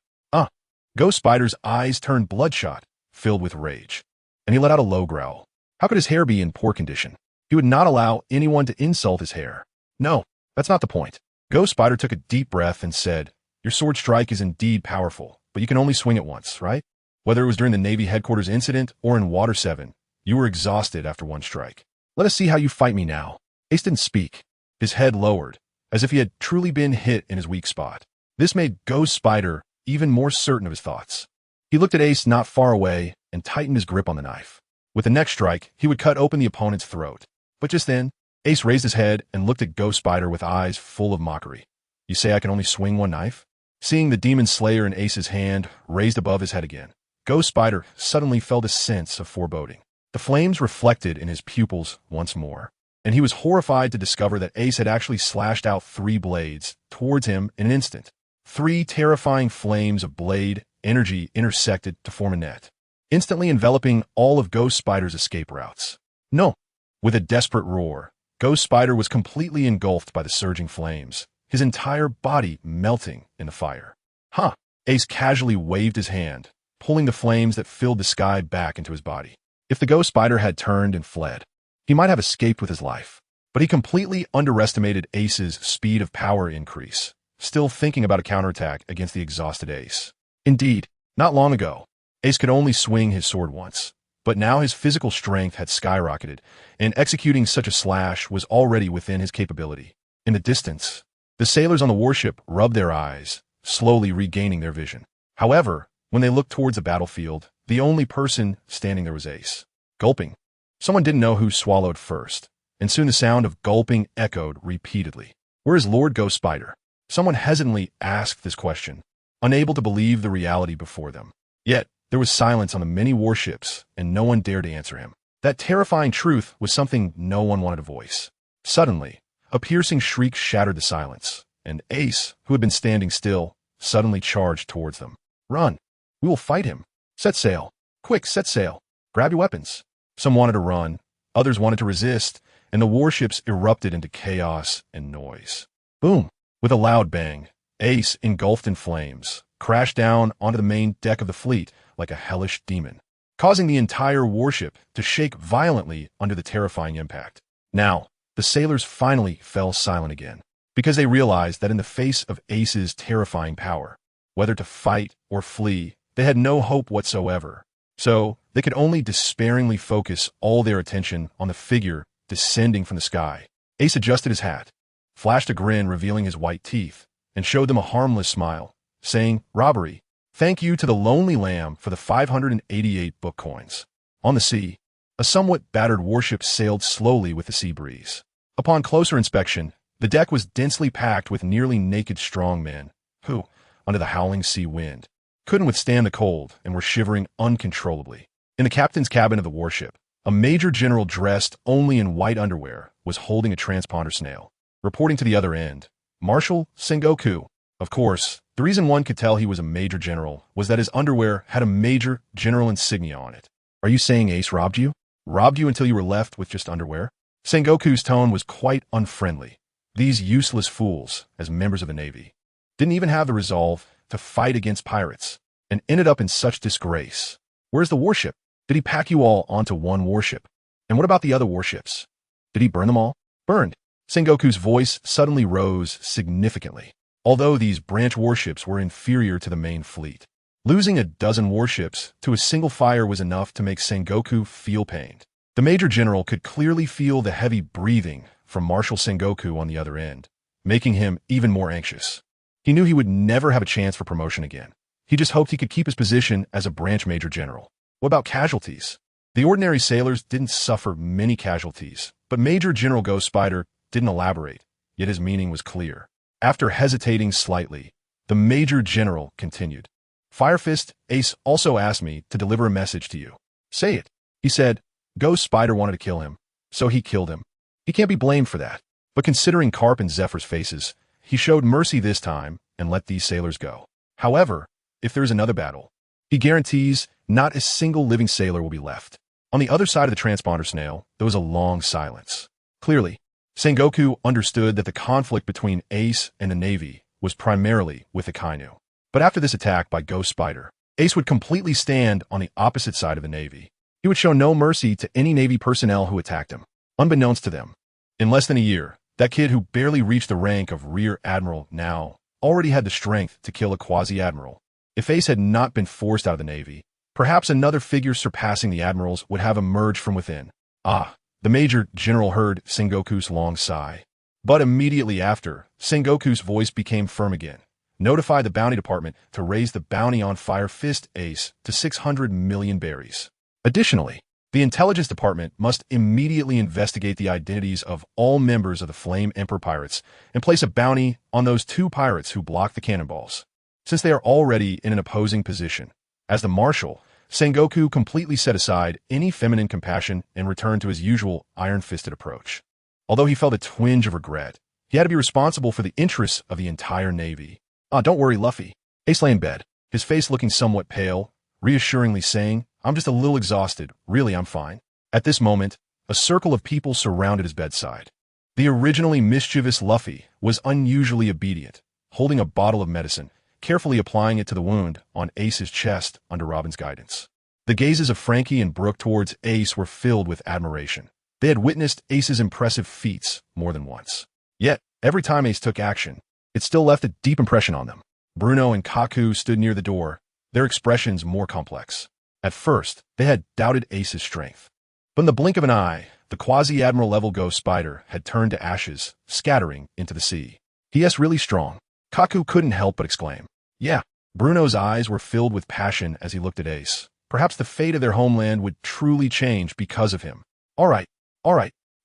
S1: Ghost Spider's eyes turned bloodshot, filled with rage, and he let out a low growl. How could his hair be in poor condition? He would not allow anyone to insult his hair. No, that's not the point. Ghost Spider took a deep breath and said, "Your sword strike is indeed powerful, but you can only swing it once, right? Whether it was during the Navy headquarters incident or in Water 7, you were exhausted after one strike. Let us see how you fight me now." Ace didn't speak. His head lowered, as if he had truly been hit in his weak spot. This made Ghost Spider even more certain of his thoughts. He looked at Ace not far away and tightened his grip on the knife. With the next strike, he would cut open the opponent's throat. But just then, Ace raised his head and looked at Ghost Spider with eyes full of mockery. "You say I can only swing one knife?" Seeing the Demon Slayer in Ace's hand raised above his head again, Ghost Spider suddenly felt a sense of foreboding. The flames reflected in his pupils once more, and he was horrified to discover that Ace had actually slashed out 3 blades towards him in an instant. 3 terrifying flames of blade energy intersected to form a net, instantly enveloping all of Ghost Spider's escape routes. No! With a desperate roar, Ghost Spider was completely engulfed by the surging flames, his entire body melting in the fire. "Huh!" Ace casually waved his hand, pulling the flames that filled the sky back into his body. If the Ghost Spider had turned and fled, he might have escaped with his life. But he completely underestimated Ace's speed of power increase, still thinking about a counterattack against the exhausted Ace. Indeed, not long ago, Ace could only swing his sword once, but now his physical strength had skyrocketed, and executing such a slash was already within his capability. In the distance, the sailors on the warship rubbed their eyes, slowly regaining their vision. However, when they looked towards the battlefield, the only person standing there was Ace. Gulping. Someone didn't know who swallowed first, and soon the sound of gulping echoed repeatedly. "Where is Lord Ghost Spider?" Someone hesitantly asked this question, unable to believe the reality before them. Yet, there was silence on the many warships, and no one dared to answer him. That terrifying truth was something no one wanted to voice. Suddenly, a piercing shriek shattered the silence, and Ace, who had been standing still, suddenly charged towards them. "Run! We will fight him! Set sail! Quick, set sail! Grab your weapons!" Some wanted to run, others wanted to resist, and the warships erupted into chaos and noise. Boom! With a loud bang, Ace, engulfed in flames, crashed down onto the main deck of the fleet like a hellish demon, causing the entire warship to shake violently under the terrifying impact. Now, the sailors finally fell silent again, because they realized that in the face of Ace's terrifying power, whether to fight or flee, they had no hope whatsoever. So, they could only despairingly focus all their attention on the figure descending from the sky. Ace adjusted his hat, flashed a grin revealing his white teeth, and showed them a harmless smile, saying, "Robbery. Thank you to the Lonely Lamb for the 588 book coins." On the sea, a somewhat battered warship sailed slowly with the sea breeze. Upon closer inspection, the deck was densely packed with nearly naked strong men, who, under the howling sea wind, couldn't withstand the cold and were shivering uncontrollably. In the captain's cabin of the warship, a major general dressed only in white underwear was holding a transponder snail. Reporting to the other end, Marshal Sengoku. Of course, the reason one could tell he was a major general was that his underwear had a major general insignia on it. "Are you saying Ace robbed you? Robbed you until you were left with just underwear?" Sengoku's tone was quite unfriendly. These useless fools, as members of the Navy, didn't even have the resolve to fight against pirates, and ended up in such disgrace. "Where's the warship? Did he pack you all onto one warship? And what about the other warships? Did he burn them all?" "Burned." Sengoku's voice suddenly rose significantly, although these branch warships were inferior to the main fleet. Losing a dozen warships to a single fire was enough to make Sengoku feel pained. The Major General could clearly feel the heavy breathing from Marshal Sengoku on the other end, making him even more anxious. He knew he would never have a chance for promotion again. He just hoped he could keep his position as a branch Major General. What about casualties? The ordinary sailors didn't suffer many casualties, but Major General Ghost Spider didn't elaborate, yet his meaning was clear. After hesitating slightly, the Major General continued. "Fire Fist, Ace also asked me to deliver a message to you." "Say it." He said, "Ghost Spider wanted to kill him, so he killed him. He can't be blamed for that. But considering Carp and Zephyr's faces, he showed mercy this time and let these sailors go. However, if there is another battle, he guarantees not a single living sailor will be left." On the other side of the transponder snail, there was a long silence. Clearly, Sengoku understood that the conflict between Ace and the Navy was primarily with the Kainu. But after this attack by Ghost Spider, Ace would completely stand on the opposite side of the Navy. He would show no mercy to any Navy personnel who attacked him. Unbeknownst to them, in less than a year, That kid who barely reached the rank of Rear Admiral now already had the strength to kill a Quasi-Admiral. If Ace had not been forced out of the Navy, perhaps another figure surpassing the admirals would have emerged from within. Ah, the Major General heard Sengoku's long sigh. But immediately after, Sengoku's voice became firm again. Notify the bounty department to raise the bounty on Fire Fist Ace to 600 million berries. Additionally, the intelligence department must immediately investigate the identities of all members of the Flame Emperor pirates and place a bounty on those 2 pirates who blocked the cannonballs. Since they are already in an opposing position, as the marshal, Sengoku completely set aside any feminine compassion and returned to his usual iron-fisted approach. Although he felt a twinge of regret, he had to be responsible for the interests of the entire Navy. Don't worry, Luffy. Ace lay in bed, his face looking somewhat pale, reassuringly saying, I'm just a little exhausted. Really, I'm fine. At this moment, a circle of people surrounded his bedside. The originally mischievous Luffy was unusually obedient, holding a bottle of medicine, carefully applying it to the wound on Ace's chest under Robin's guidance. The gazes of Frankie and Brook towards Ace were filled with admiration. They had witnessed Ace's impressive feats more than once. Yet, every time Ace took action, it still left a deep impression on them. Bruno and Kaku stood near the door, their expressions more complex. At first, they had doubted Ace's strength. But in the blink of an eye, the Quasi-Admiral level Ghost Spider had turned to ashes, scattering into the sea. He is really strong. Kaku couldn't help but exclaim. Yeah. Bruno's eyes were filled with passion as he looked at Ace. Perhaps the fate of their homeland would truly change because of him. All right.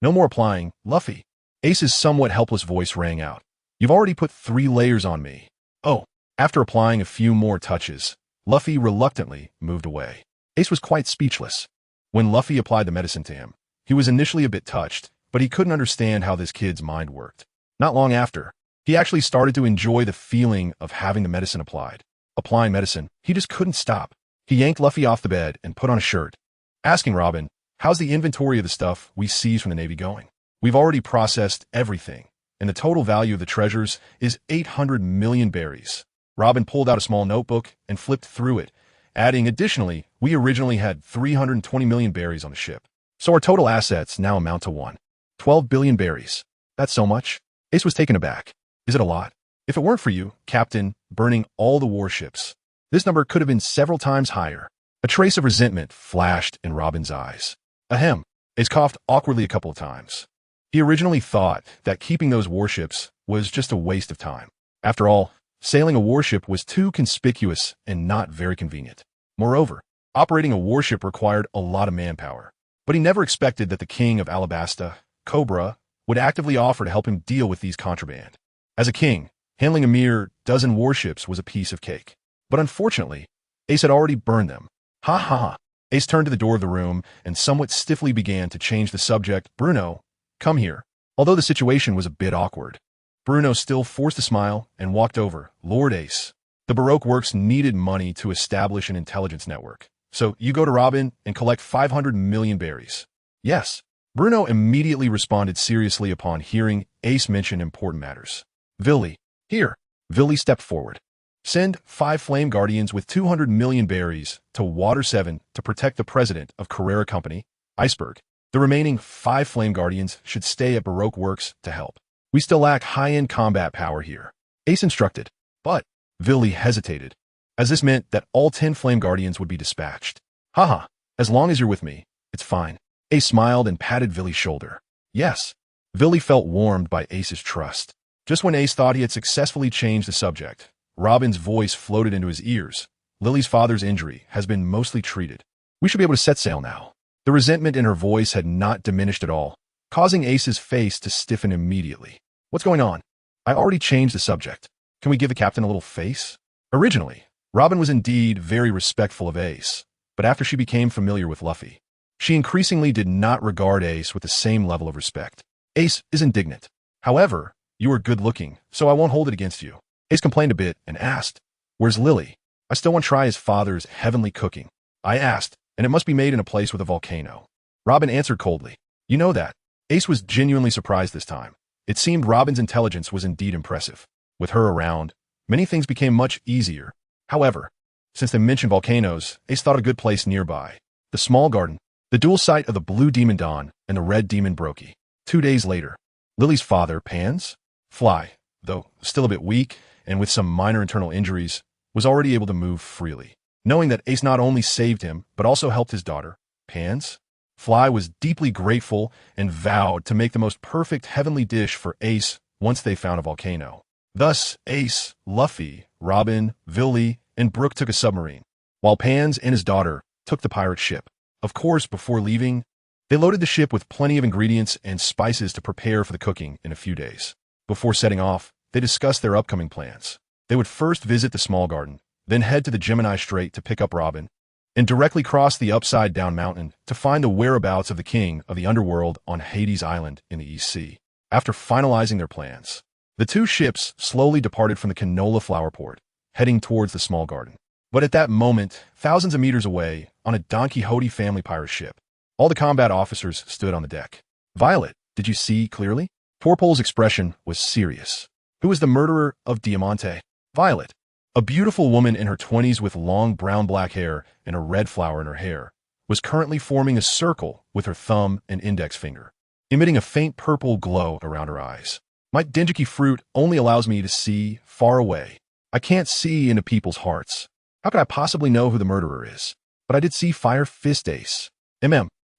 S1: No more applying, Luffy. Ace's somewhat helpless voice rang out. You've already put 3 layers on me. Oh. After applying a few more touches, Luffy reluctantly moved away. Ace was quite speechless. When Luffy applied the medicine to him, he was initially a bit touched, but he couldn't understand how this kid's mind worked. Not long after, he actually started to enjoy the feeling of having the medicine applied. Applying medicine, he just couldn't stop. He yanked Luffy off the bed and put on a shirt, asking Robin, how's the inventory of the stuff we seized from the Navy going? We've already processed everything, and the total value of the treasures is 800 million berries. Robin pulled out a small notebook and flipped through it, adding, additionally, we originally had 320 million berries on the ship. So our total assets now amount to 12 billion berries. That's so much? Ace was taken aback. Is it a lot? If it weren't for you, Captain, burning all the warships, this number could have been several times higher. A trace of resentment flashed in Robin's eyes. Ahem. Ace coughed awkwardly a couple of times. He originally thought that keeping those warships was just a waste of time. After all, sailing a warship was too conspicuous and not very convenient. Moreover, operating a warship required a lot of manpower. But he never expected that the king of Alabasta, Cobra, would actively offer to help him deal with these contraband. As a king, handling a mere dozen warships was a piece of cake. But unfortunately, Ace had already burned them. Ha ha ha. Ace turned to the door of the room and somewhat stiffly began to change the subject. Bruno, come here. Although the situation was a bit awkward, Bruno still forced a smile and walked over. Lord Ace, the Baroque Works needed money to establish an intelligence network. So you go to Robin and collect 500 million berries. Yes. Bruno immediately responded seriously upon hearing Ace mention important matters. Villy, here. Villy stepped forward. Send 5 Flame Guardians with 200 million berries to Water 7 to protect the president of Carrera Company, Iceberg. The remaining 5 Flame Guardians should stay at Baroque Works to help. We still lack high-end combat power here. Ace instructed, but Villy hesitated, as this meant that all 10 Flame Guardians would be dispatched. Haha, as long as you're with me, it's fine. Ace smiled and patted Villy's shoulder. Yes. Villy felt warmed by Ace's trust. Just when Ace thought he had successfully changed the subject, Robin's voice floated into his ears. Lily's father's injury has been mostly treated. We should be able to set sail now. The resentment in her voice had not diminished at all, causing Ace's face to stiffen immediately. What's going on? I already changed the subject. Can we give the captain a little face? Originally, Robin was indeed very respectful of Ace, but after she became familiar with Luffy, she increasingly did not regard Ace with the same level of respect. Ace is indignant. However, you are good-looking, so I won't hold it against you. Ace complained a bit and asked, where's Lily? I still want to try his father's heavenly cooking. I asked, and it must be made in a place with a volcano. Robin answered coldly. You know that. Ace was genuinely surprised this time. It seemed Robin's intelligence was indeed impressive. With her around, many things became much easier. However, since they mentioned volcanoes, Ace thought a good place nearby. The small garden, the dual site of the Blue Demon Dawn and the Red Demon Brokey. 2 days later, Lily's father, Pans, Fly, though still a bit weak and with some minor internal injuries, was already able to move freely. Knowing that Ace not only saved him, but also helped his daughter, Pans, Fly was deeply grateful and vowed to make the most perfect heavenly dish for Ace once they found a volcano. Thus, Ace, Luffy, Robin, Villy, and Brook took a submarine, while Pans and his daughter took the pirate ship. Of course, before leaving, they loaded the ship with plenty of ingredients and spices to prepare for the cooking in a few days. Before setting off, they discussed their upcoming plans. They would first visit the small garden, then head to the Gemini Strait to pick up Robin, and directly cross the Upside-Down Mountain to find the whereabouts of the king of the underworld on Hades Island in the East Sea. After finalizing their plans, the two ships slowly departed from the Canola Flower Port, heading towards the small garden. But at that moment, thousands of meters away, on a Don Quixote family pirate ship, all the combat officers stood on the deck. Violet, did you see clearly? Torpole's expression was serious. Who was the murderer of Diamante? Violet, a beautiful woman in her 20s with long brown-black hair and a red flower in her hair, was currently forming a circle with her thumb and index finger, emitting a faint purple glow around her eyes. My Dengeki fruit only allows me to see far away. I can't see into people's hearts. How could I possibly know who the murderer is? But I did see Fire Fist Ace.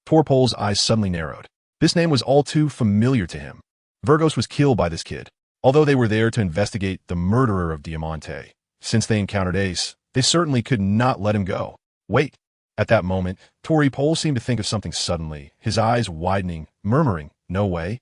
S1: Torpole's eyes suddenly narrowed. This name was all too familiar to him. Virgos was killed by this kid. Although they were there to investigate the murderer of Diamante, since they encountered Ace, they certainly could not let him go. Wait. At that moment, Torpole seemed to think of something suddenly, his eyes widening, murmuring, "No way."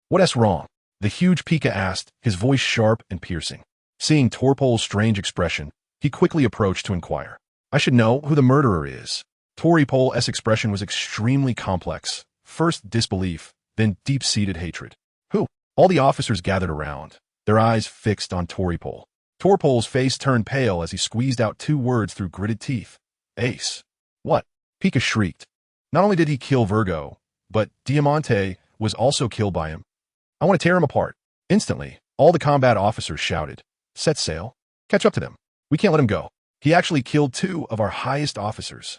S1: "What's wrong?" the huge Pika asked, his voice sharp and piercing. Seeing Torpole's strange expression, he quickly approached to inquire. "I should know who the murderer is." Torpole's expression was extremely complex. First disbelief, then deep-seated hatred. Who? All the officers gathered around, their eyes fixed on Torpole. Torpole's face turned pale as he squeezed out two words through gritted teeth. "Ace." "What?" Pika shrieked. Not only did he kill Virgo, but Diamante was also killed by him. "I want to tear him apart." Instantly, all the combat officers shouted, "Set sail. Catch up to them. We can't let him go. He actually killed two of our highest officers."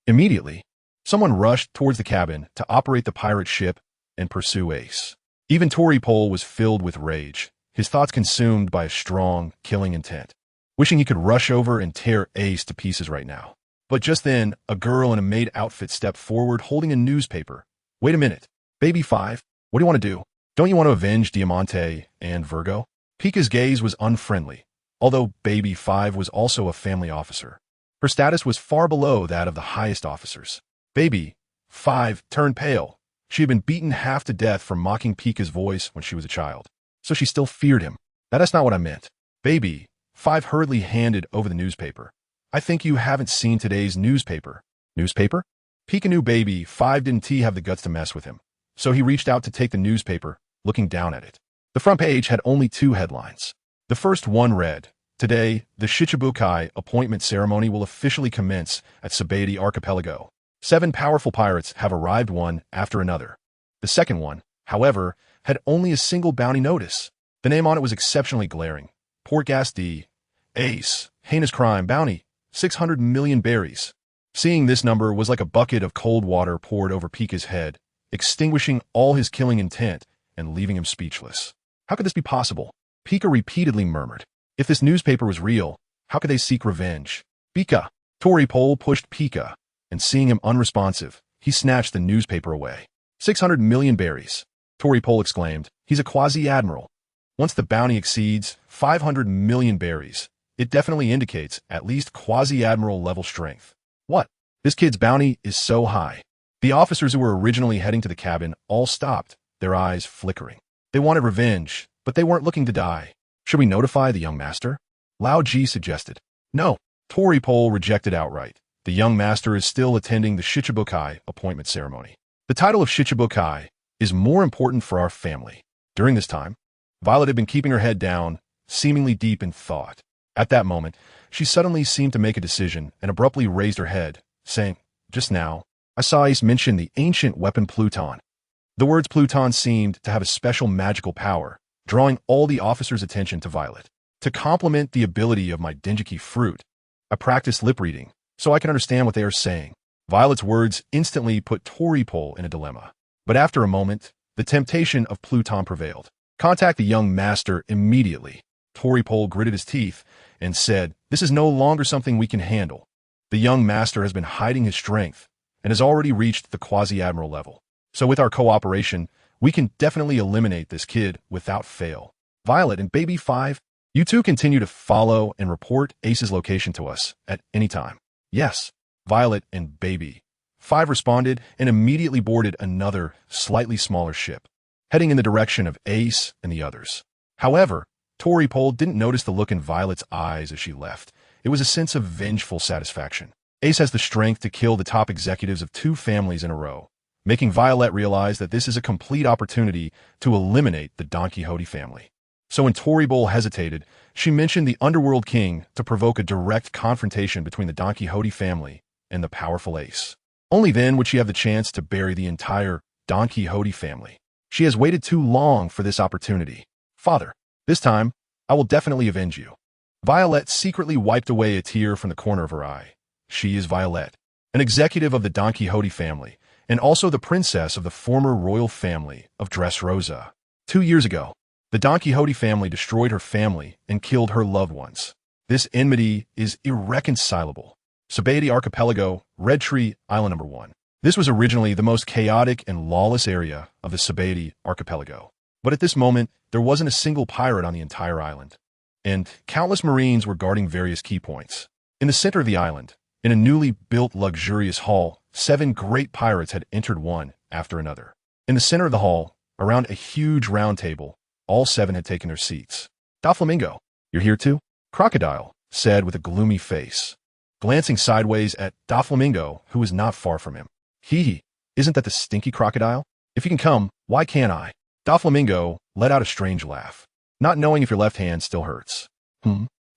S1: Immediately, someone rushed towards the cabin to operate the pirate ship and pursue Ace. Even Torpole was filled with rage, his thoughts consumed by a strong, killing intent, wishing he could rush over and tear Ace to pieces right now. But just then, a girl in a maid outfit stepped forward holding a newspaper. "Wait a minute. Baby 5, what do you want to do? Don't you want to avenge Diamante and Virgo?" Pika's gaze was unfriendly, although Baby 5 was also a family officer. Her status was far below that of the highest officers. Baby 5 turned pale. She had been beaten half to death for mocking Pika's voice when she was a child, so she still feared him. "That's not what I meant." Baby 5 hurriedly handed over the newspaper. "I think you haven't seen today's newspaper." "Newspaper?" Pika knew Baby 5 didn't have the guts to mess with him, so he reached out to take the newspaper, looking down at it. The front page had only two headlines. The first one read, "Today, the Shichibukai appointment ceremony will officially commence at Sabaody Archipelago. 7 powerful pirates have arrived one after another." The second one, however, had only a single bounty notice. The name on it was exceptionally glaring. Port Gas D. Ace. Heinous crime bounty. 600 million berries. Seeing this number was like a bucket of cold water poured over Pika's head, extinguishing all his killing intent and leaving him speechless. How could this be possible? Pika repeatedly murmured. If this newspaper was real, how could they seek revenge? Pika! Torpole pushed Pika, and seeing him unresponsive, he snatched the newspaper away. 600 million berries. Torpole exclaimed. He's a quasi-admiral. Once the bounty exceeds 500 million berries, it definitely indicates at least quasi-admiral level strength. What? This kid's bounty is so high. The officers who were originally heading to the cabin all stopped, their eyes flickering. They wanted revenge, but they weren't looking to die. "Should we notify the young master?" Lao Ji suggested. "No." Torpole rejected outright. The young master is still attending the Shichibukai appointment ceremony. The title of Shichibukai is more important for our family. During this time, Violet had been keeping her head down, seemingly deep in thought. At that moment, she suddenly seemed to make a decision and abruptly raised her head, saying, "Just now, I saw Ace mention the ancient weapon Pluton." The words Pluton seemed to have a special magical power, drawing all the officers' attention to Violet. To complement the ability of my Dengeki fruit, I practiced lip reading, so I can understand what they are saying. Violet's words instantly put Torpole in a dilemma. But after a moment, The temptation of Pluton prevailed. Contact the young master immediately. Toripol gritted his teeth and said, "This is no longer something we can handle. The young master has been hiding his strength and has already reached the quasi-admiral level. So with our cooperation, we can definitely eliminate this kid without fail. Violet and Baby 5, you two continue to follow and report Ace's location to us at any time." "Yes." Violet and Baby 5 responded and immediately boarded another, slightly smaller ship, heading in the direction of Ace and the others. However, Toripol didn't notice the look in Violet's eyes as she left. It was a sense of vengeful satisfaction. Ace has the strength to kill the top executives of 2 families in a row, making Violet realize that this is a complete opportunity to eliminate the Don Quixote family. So when Toripol hesitated, she mentioned the Underworld King to provoke a direct confrontation between the Don Quixote family and the powerful Ace. Only then would she have the chance to bury the entire Don Quixote family. She has waited too long for this opportunity. "Father, this time, I will definitely avenge you." Violet secretly wiped away a tear from the corner of her eye. She is Violet, an executive of the Don Quixote family, and also the princess of the former royal family of Dressrosa. 2 years ago, the Don Quixote family destroyed her family and killed her loved ones. This enmity is irreconcilable. Sabaody Archipelago, Red Tree, Island Number 1. This was originally the most chaotic and lawless area of the Sabaody Archipelago. But at this moment, there wasn't a single pirate on the entire island, and countless Marines were guarding various key points. In the center of the island, in a newly built luxurious hall, 7 great pirates had entered one after another. In the center of the hall, around a huge round table, all 7 had taken their seats. "Doflamingo, you're here too?" Crocodile said with a gloomy face, glancing sideways at Doflamingo, who was not far from him. "Hee, isn't that the stinky crocodile? If you can come, why can't I?" Doflamingo let out a strange laugh, not knowing if your left hand still hurts.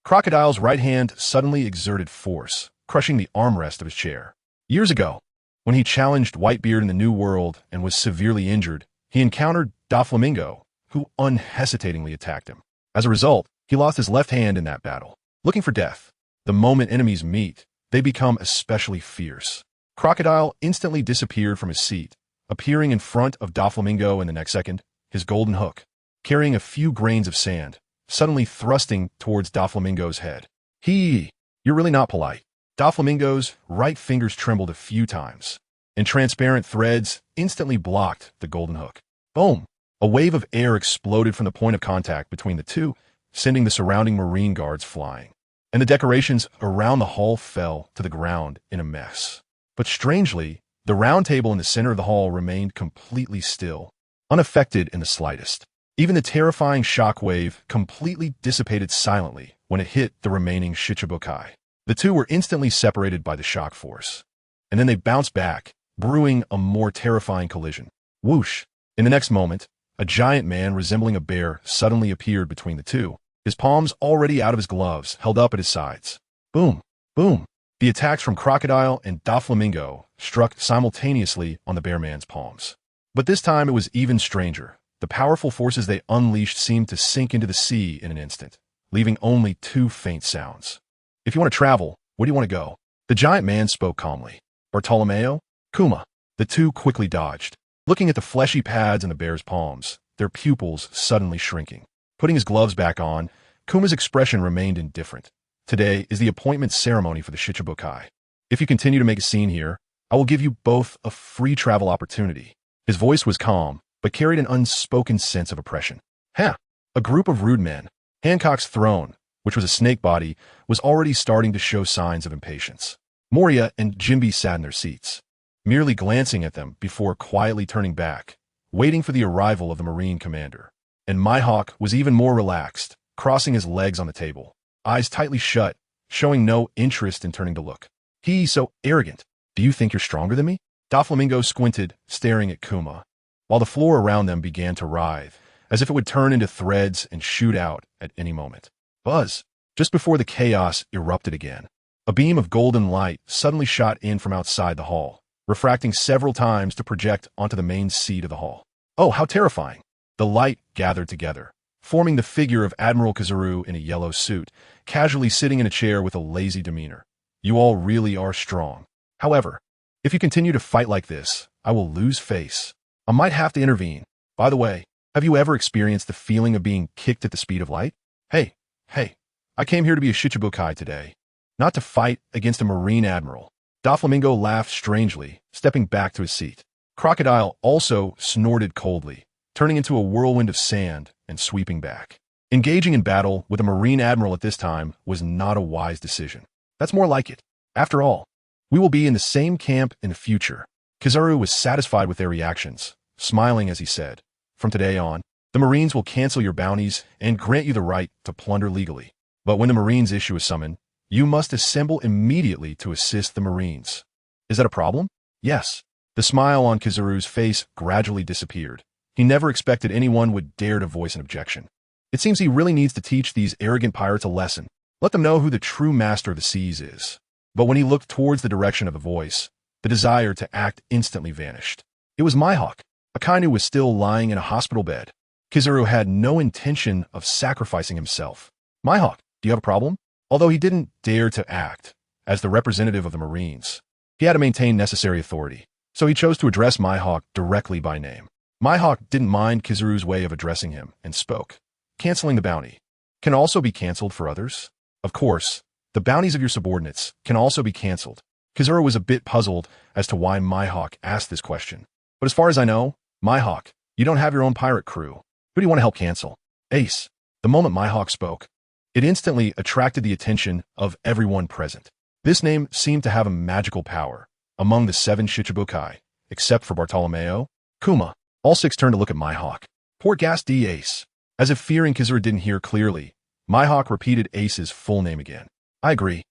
S1: Crocodile's right hand suddenly exerted force, crushing the armrest of his chair. Years ago, when he challenged Whitebeard in the New World and was severely injured, he encountered Doflamingo, who unhesitatingly attacked him. As a result, he lost his left hand in that battle. Looking for death, the moment enemies meet, they become especially fierce. Crocodile instantly disappeared from his seat, appearing in front of Doflamingo in the next second, his golden hook, carrying a few grains of sand, suddenly thrusting towards Doflamingo's head. "You're really not polite." Doflamingo's right fingers trembled a few times, and transparent threads instantly blocked the golden hook. Boom! A wave of air exploded from the point of contact between the two, sending the surrounding Marine guards flying, and the decorations around the hall fell to the ground in a mess. But strangely, the round table in the center of the hall remained completely still, unaffected in the slightest. Even the terrifying shockwave completely dissipated silently when it hit the remaining Shichibukai. The two were instantly separated by the shock force, and then they bounced back, brewing a more terrifying collision. Whoosh! In the next moment, a giant man resembling a bear suddenly appeared between the two, his palms already out of his gloves held up at his sides. Boom! Boom! The attacks from Crocodile and Doflamingo struck simultaneously on the bear man's palms. But this time it was even stranger. The powerful forces they unleashed seemed to sink into the sea in an instant, leaving only 2 faint sounds. "If you want to travel, where do you want to go?" The giant man spoke calmly. "Bartolomeo? Kuma." The two quickly dodged, looking at the fleshy pads in the bear's palms, their pupils suddenly shrinking. Putting his gloves back on, Kuma's expression remained indifferent. "Today is the appointment ceremony for the Shichibukai. If you continue to make a scene here, I will give you both a free travel opportunity." His voice was calm, but carried an unspoken sense of oppression. A group of rude men. Hancock's throne, which was a snake body, was already starting to show signs of impatience. Moria and Jimby sat in their seats, merely glancing at them before quietly turning back, waiting for the arrival of the Marine commander. And Mihawk was even more relaxed, crossing his legs on the table, eyes tightly shut, showing no interest in turning to look. "He's so arrogant. Do you think you're stronger than me?" Doflamingo squinted, staring at Kuma, while the floor around them began to writhe, as if it would turn into threads and shoot out at any moment. Buzz! Just before the chaos erupted again, a beam of golden light suddenly shot in from outside the hall, refracting several times to project onto the main seat of the hall. Oh, how terrifying! The light gathered together, forming the figure of Admiral Kizaru in a yellow suit, casually sitting in a chair with a lazy demeanor. "You all really are strong. However, if you continue to fight like this, I will lose face. I might have to intervene." By the way, have you ever experienced the feeling of being kicked at the speed of light? Hey, hey, I came here to be a Shichibukai today, not to fight against a Marine Admiral. Doflamingo laughed strangely, stepping back to his seat. Crocodile also snorted coldly, turning into a whirlwind of sand and sweeping back. Engaging in battle with a Marine Admiral at this time was not a wise decision. That's more like it. After all, we will be in the same camp in the future. Kizaru was satisfied with their reactions, smiling as he said, "From today on, the Marines will cancel your bounties and grant you the right to plunder legally. But when the Marines issue a summon, you must assemble immediately to assist the Marines." Is that a problem? Yes. The smile on Kizaru's face gradually disappeared. He never expected anyone would dare to voice an objection. It seems he really needs to teach these arrogant pirates a lesson. Let them know who the true master of the seas is. But when he looked towards the direction of the voice, the desire to act instantly vanished. It was Mihawk. Akainu was still lying in a hospital bed. Kizaru had no intention of sacrificing himself. "Mihawk, do you have a problem?" Although he didn't dare to act as the representative of the Marines, he had to maintain necessary authority, so he chose to address Mihawk directly by name. Mihawk didn't mind Kizaru's way of addressing him and spoke. "Canceling the bounty can also be canceled for others. Of course, the bounties of your subordinates can also be canceled." Kizaru was a bit puzzled as to why Mihawk asked this question. "But as far as I know, Mihawk, you don't have your own pirate crew. Who do you want to help cancel?" "Ace." The moment Mihawk spoke, it instantly attracted the attention of everyone present. This name seemed to have a magical power among the 7 Shichibukai, except for Bartolomeo. Kuma. All 6 turned to look at Mihawk. Port Gas D. Ace. As if fearing Kizaru didn't hear clearly, Mihawk repeated Ace's full name again. I agree.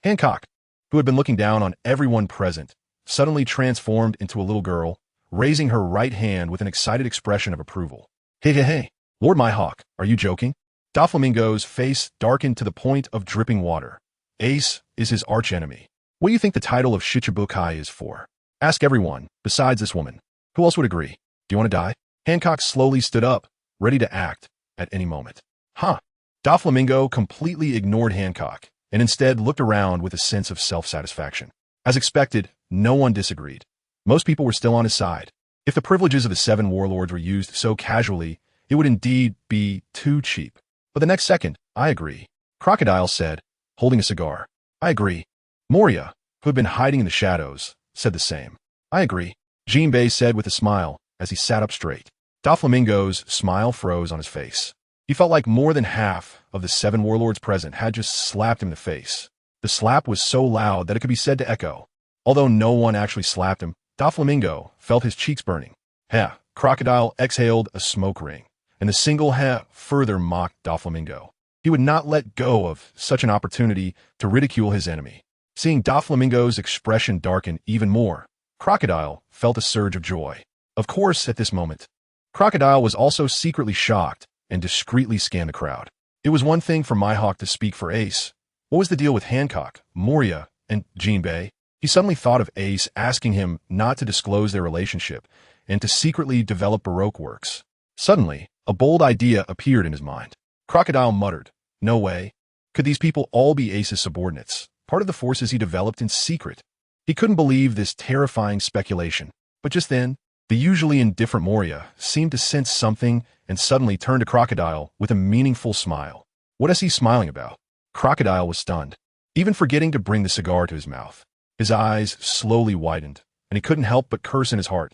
S1: Hancock, who had been looking down on everyone present, suddenly transformed into a little girl, raising her right hand with an excited expression of approval. Hey, Lord Mihawk, are you joking?" Doflamingo's face darkened to the point of dripping water. Ace is his archenemy. "What do you think the title of Shichibukai is for? Ask everyone, besides this woman. Who else would agree? Do you want to die?" Hancock slowly stood up, ready to act at any moment. Huh. Doflamingo completely ignored Hancock and instead looked around with a sense of self-satisfaction. As expected, no one disagreed. Most people were still on his side. If the privileges of the 7 warlords were used so casually, it would indeed be too cheap. But the next second, "I agree," Crocodile said, holding a cigar. "I agree." Moria, who had been hiding in the shadows, said the same. "I agree," Jinbei said with a smile as he sat up straight. Doflamingo's smile froze on his face. He felt like more than half of the 7 warlords present had just slapped him in the face. The slap was so loud that it could be said to echo. Although no one actually slapped him, Doflamingo felt his cheeks burning. Heh, Crocodile exhaled a smoke ring, and the single heh further mocked Doflamingo. He would not let go of such an opportunity to ridicule his enemy. Seeing Doflamingo's expression darken even more, Crocodile felt a surge of joy. Of course, at this moment, Crocodile was also secretly shocked and discreetly scanned the crowd. It was one thing for Mihawk to speak for Ace. What was the deal with Hancock, Moria, and Jinbei? He suddenly thought of Ace asking him not to disclose their relationship and to secretly develop Baroque works. Suddenly, a bold idea appeared in his mind. Crocodile muttered, "No way. Could these people all be Ace's subordinates, part of the forces he developed in secret?" He couldn't believe this terrifying speculation. But just then, the usually indifferent Moria seemed to sense something and suddenly turned to Crocodile with a meaningful smile. What is he smiling about? Crocodile was stunned, even forgetting to bring the cigar to his mouth. His eyes slowly widened, and he couldn't help but curse in his heart.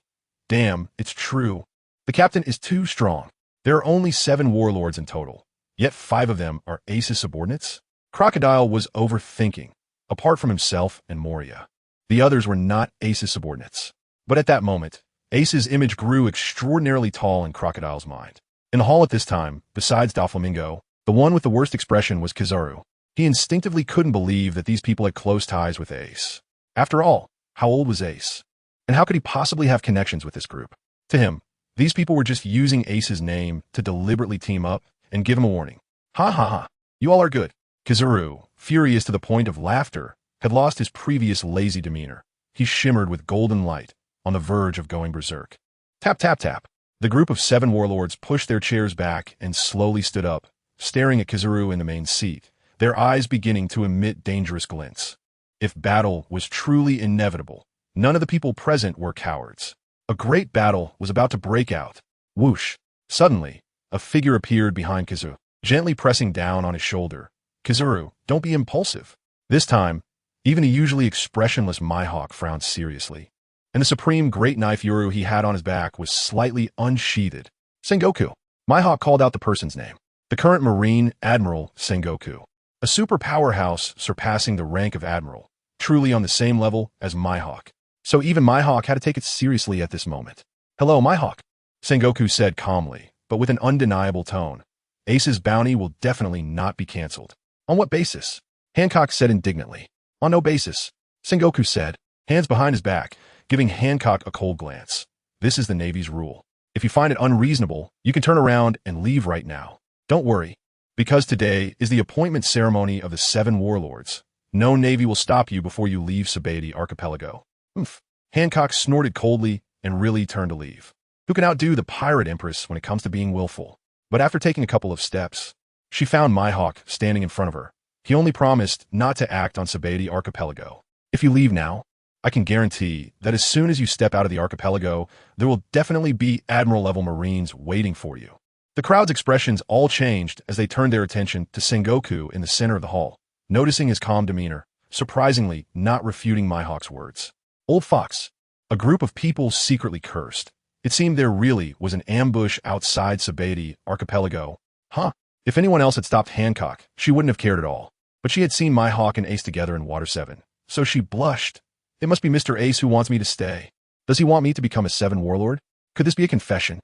S1: Damn, it's true. The captain is too strong. There are only 7 warlords in total, yet 5 of them are Ace's subordinates? Crocodile was overthinking, apart from himself and Moria. The others were not Ace's subordinates. But at that moment, Ace's image grew extraordinarily tall in Crocodile's mind. In the hall at this time, besides Doflamingo, the one with the worst expression was Kizaru. He instinctively couldn't believe that these people had close ties with Ace. After all, how old was Ace? And how could he possibly have connections with this group? To him, these people were just using Ace's name to deliberately team up and give him a warning. Ha, you all are good. Kizaru, furious to the point of laughter, had lost his previous lazy demeanor. He shimmered with golden light, on the verge of going berserk. Tap, tap, tap. The group of 7 warlords pushed their chairs back and slowly stood up, staring at Kizaru in the main seat, their eyes beginning to emit dangerous glints. If battle was truly inevitable, none of the people present were cowards. A great battle was about to break out, Whoosh. Suddenly, a figure appeared behind Kizuru, gently pressing down on his shoulder. Kizuru, don't be impulsive. This time, even a usually expressionless Mihawk frowned seriously, and the supreme great knife Yuru he had on his back was slightly unsheathed. Sengoku. Mihawk called out the person's name. The current Marine Admiral Sengoku. A super powerhouse surpassing the rank of Admiral, truly on the same level as Mihawk. So even Mihawk had to take it seriously at this moment. Hello, Mihawk, Sengoku said calmly, but with an undeniable tone. Ace's bounty will definitely not be cancelled. On what basis? Hancock said indignantly. On no basis, Sengoku said, hands behind his back, giving Hancock a cold glance. This is the Navy's rule. If you find it unreasonable, you can turn around and leave right now. Don't worry, because today is the appointment ceremony of the 7 warlords. No Navy will stop you before you leave Sabaody Archipelago. Oomph. Hancock snorted coldly and really turned to leave. Who can outdo the pirate empress when it comes to being willful? But after taking a couple of steps, she found Mihawk standing in front of her. He only promised not to act on Sabaody Archipelago. If you leave now, I can guarantee that as soon as you step out of the archipelago, there will definitely be Admiral-level Marines waiting for you. The crowd's expressions all changed as they turned their attention to Sengoku in the center of the hall, noticing his calm demeanor, surprisingly not refuting Mihawk's words. Old Fox. A group of people secretly cursed. It seemed there really was an ambush outside Sabaody Archipelago. Huh? If anyone else had stopped Hancock, she wouldn't have cared at all. But she had seen Mihawk and Ace together in Water 7, so she blushed. It must be Mr. Ace who wants me to stay. Does he want me to become a 7 warlord? Could this be a confession?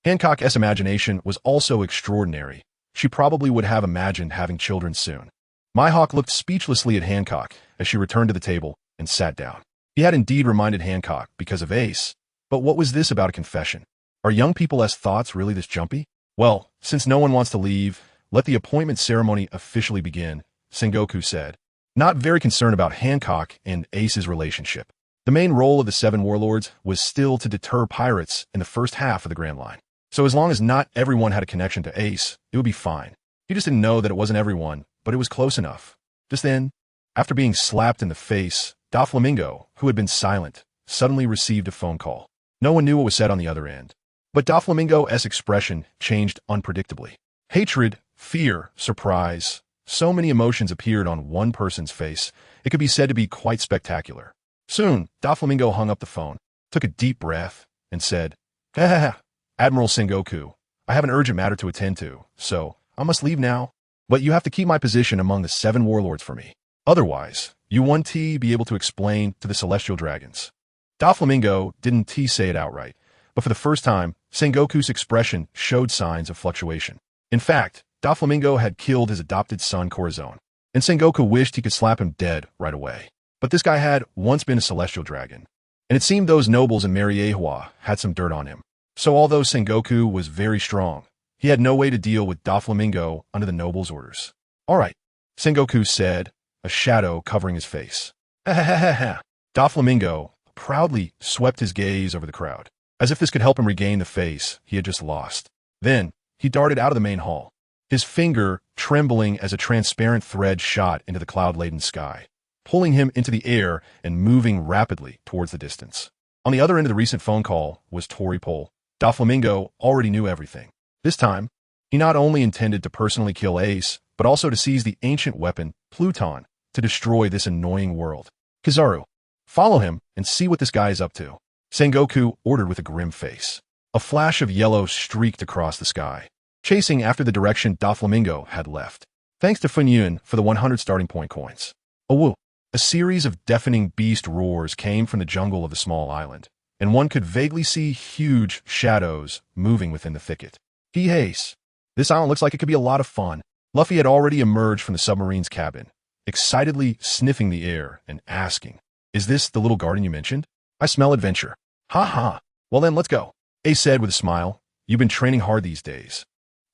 S1: Hancock's imagination was also extraordinary. She probably would have imagined having children soon. Mihawk looked speechlessly at Hancock as she returned to the table and sat down. He had indeed reminded Hancock because of Ace, but what was this about a confession? Are young people's thoughts really this jumpy? Well, since no one wants to leave, let the appointment ceremony officially begin, Sengoku said, not very concerned about Hancock and Ace's relationship. The main role of the 7 warlords was still to deter pirates in the first half of the Grand Line. So as long as not everyone had a connection to Ace, it would be fine. He just didn't know that it wasn't everyone, but it was close enough. Just then, after being slapped in the face, Doflamingo, who had been silent, suddenly received a phone call. No one knew what was said on the other end. But Doflamingo's expression changed unpredictably. Hatred, fear, surprise. So many emotions appeared on one person's face, it could be said to be quite spectacular. Soon, Doflamingo hung up the phone, took a deep breath, and said, Admiral Sengoku, I have an urgent matter to attend to, so I must leave now. But you have to keep my position among the 7 warlords for me. Otherwise, you won't be able to explain to the Celestial Dragons. Doflamingo didn't say it outright, but for the first time, Sengoku's expression showed signs of fluctuation. In fact, Doflamingo had killed his adopted son Corazon, and Sengoku wished he could slap him dead right away. But this guy had once been a Celestial Dragon, and it seemed those nobles in Mariehua had some dirt on him. So although Sengoku was very strong, he had no way to deal with Doflamingo under the nobles' orders. All right, Sengoku said, a shadow covering his face. Doflamingo proudly swept his gaze over the crowd, as if this could help him regain the face he had just lost. Then, he darted out of the main hall, his finger trembling as a transparent thread shot into the cloud-laden sky, pulling him into the air and moving rapidly towards the distance. On the other end of the recent phone call was Tori Pole. Doflamingo already knew everything. This time, he not only intended to personally kill Ace, but also to seize the ancient weapon, Pluton, to destroy this annoying world. Kizaru, follow him and see what this guy is up to, Sengoku ordered with a grim face. A flash of yellow streaked across the sky, chasing after the direction Doflamingo had left. Thanks to Funyun for the 100 starting point coins. Awoo! A series of deafening beast roars came from the jungle of the small island, and one could vaguely see huge shadows moving within the thicket. Haste! This island looks like it could be a lot of fun. Luffy had already emerged from the submarine's cabin, excitedly sniffing the air and asking, Is this the little garden you mentioned? I smell adventure. Ha ha! Well then, let's go. Ace said with a smile, You've been training hard these days,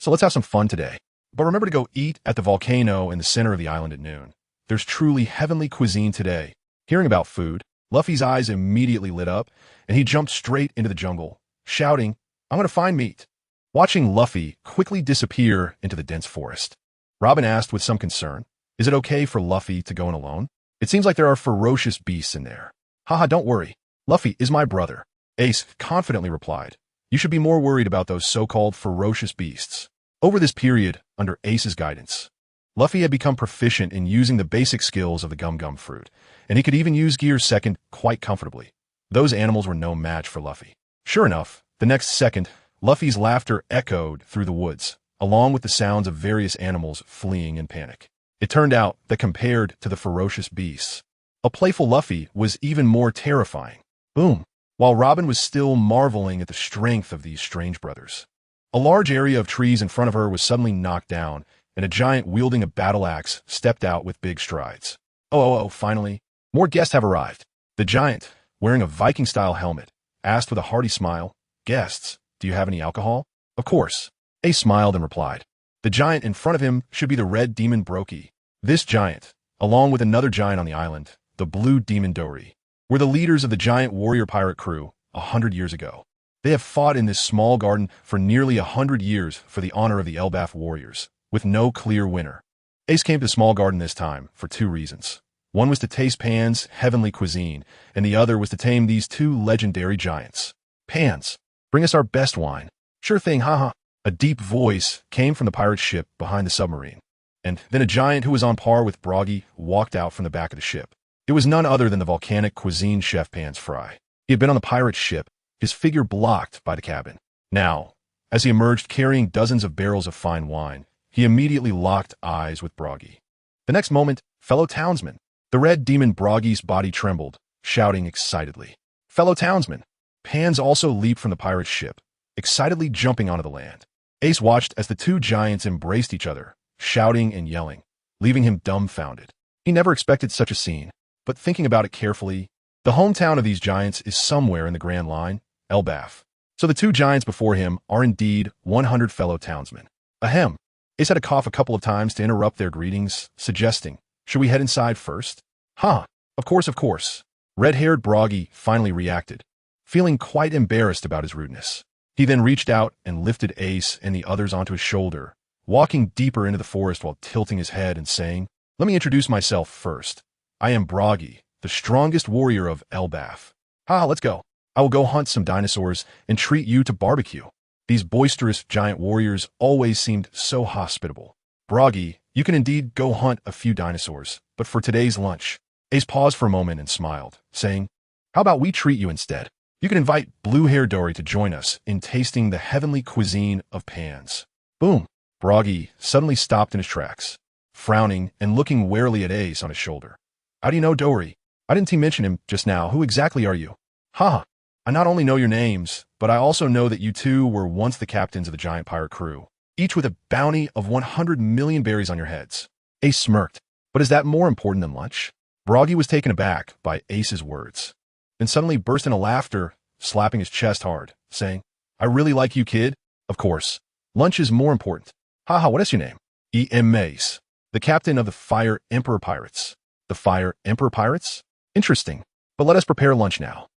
S1: so let's have some fun today. But remember to go eat at the volcano in the center of the island at noon. There's truly heavenly cuisine today. Hearing about food, Luffy's eyes immediately lit up, and he jumped straight into the jungle, shouting, I'm going to find meat. Watching Luffy quickly disappear into the dense forest, Robin asked with some concern, Is it okay for Luffy to go in alone? It seems like there are ferocious beasts in there. Haha, don't worry. Luffy is my brother, Ace confidently replied. You should be more worried about those so-called ferocious beasts. Over this period, under Ace's guidance, Luffy had become proficient in using the basic skills of the Gum Gum fruit, and he could even use Gear's second quite comfortably. Those animals were no match for Luffy. Sure enough, the next second, Luffy's laughter echoed through the woods, along with the sounds of various animals fleeing in panic. It turned out that compared to the ferocious beasts, a playful Luffy was even more terrifying. Boom! While Robin was still marveling at the strength of these strange brothers, a large area of trees in front of her was suddenly knocked down, and a giant wielding a battle axe stepped out with big strides. Oh, finally, more guests have arrived. The giant, wearing a Viking-style helmet, asked with a hearty smile, "Guests, do you have any alcohol?" "Of course." Ace smiled and replied. The giant in front of him should be the red demon Brokey. This giant, along with another giant on the island, the blue demon Dory, were the leaders of the giant warrior pirate crew 100 years ago. They have fought in this small garden for nearly 100 years for the honor of the Elbaf warriors, with no clear winner. Ace came to the small garden this time for 2 reasons. One was to taste Pan's heavenly cuisine, and the other was to tame these 2 legendary giants. "Pans, bring us our best wine." "Sure thing, haha." A deep voice came from the pirate ship behind the submarine, and then a giant who was on par with Broggy walked out from the back of the ship. It was none other than the volcanic cuisine chef Pans Fry. He had been on the pirate ship, his figure blocked by the cabin. Now, as he emerged carrying dozens of barrels of fine wine, he immediately locked eyes with Broggy. The next moment, fellow townsmen, the red demon Broggy's body trembled, shouting excitedly, "Fellow townsmen!" Pans also leaped from the pirate ship, excitedly jumping onto the land. Ace watched as the 2 giants embraced each other, shouting and yelling, leaving him dumbfounded. He never expected such a scene, but thinking about it carefully, the hometown of these giants is somewhere in the Grand Line, Elbaf. So the 2 giants before him are indeed 100 fellow townsmen. Ahem. Ace had to cough a couple of times to interrupt their greetings, suggesting, "Should we head inside first?" "Huh, of course." Red-haired Broggy finally reacted, feeling quite embarrassed about his rudeness. He then reached out and lifted Ace and the others onto his shoulder, walking deeper into the forest while tilting his head and saying, "Let me introduce myself first. I am Broggy, the strongest warrior of Elbaf. Let's go. I will go hunt some dinosaurs and treat you to barbecue." These boisterous giant warriors always seemed so hospitable. "Broggy, you can indeed go hunt a few dinosaurs, but for today's lunch..." Ace paused for a moment and smiled, saying, "How about we treat you instead? You can invite Blue-Hair Dory to join us in tasting the heavenly cuisine of Pans." Boom! Broggy suddenly stopped in his tracks, frowning and looking warily at Ace on his shoulder. "How do you know Dory? I didn't mention him just now. Who exactly are you?" "I not only know your names, but I also know that you 2 were once the captains of the giant pirate crew, each with a bounty of 100 million berries on your heads." Ace smirked. "But is that more important than lunch?" Broggy was taken aback by Ace's words, then suddenly burst into laughter, slapping his chest hard, saying, "I really like you, kid. Of course, lunch is more important. What is your name?" "E.M. Mace, the captain of the Fire Emperor Pirates." "The Fire Emperor Pirates? Interesting. But let us prepare lunch now."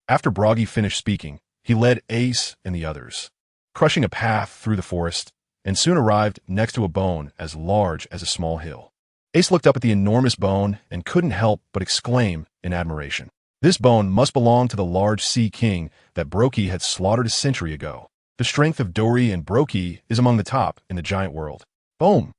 S1: After Broggy finished speaking, he led Ace and the others, crushing a path through the forest, and soon arrived next to a bone as large as a small hill. Ace looked up at the enormous bone and couldn't help but exclaim in admiration. This bone must belong to the large sea king that Brokey had slaughtered a century ago. The strength of Dory and Brokey is among the top in the giant world. Boom!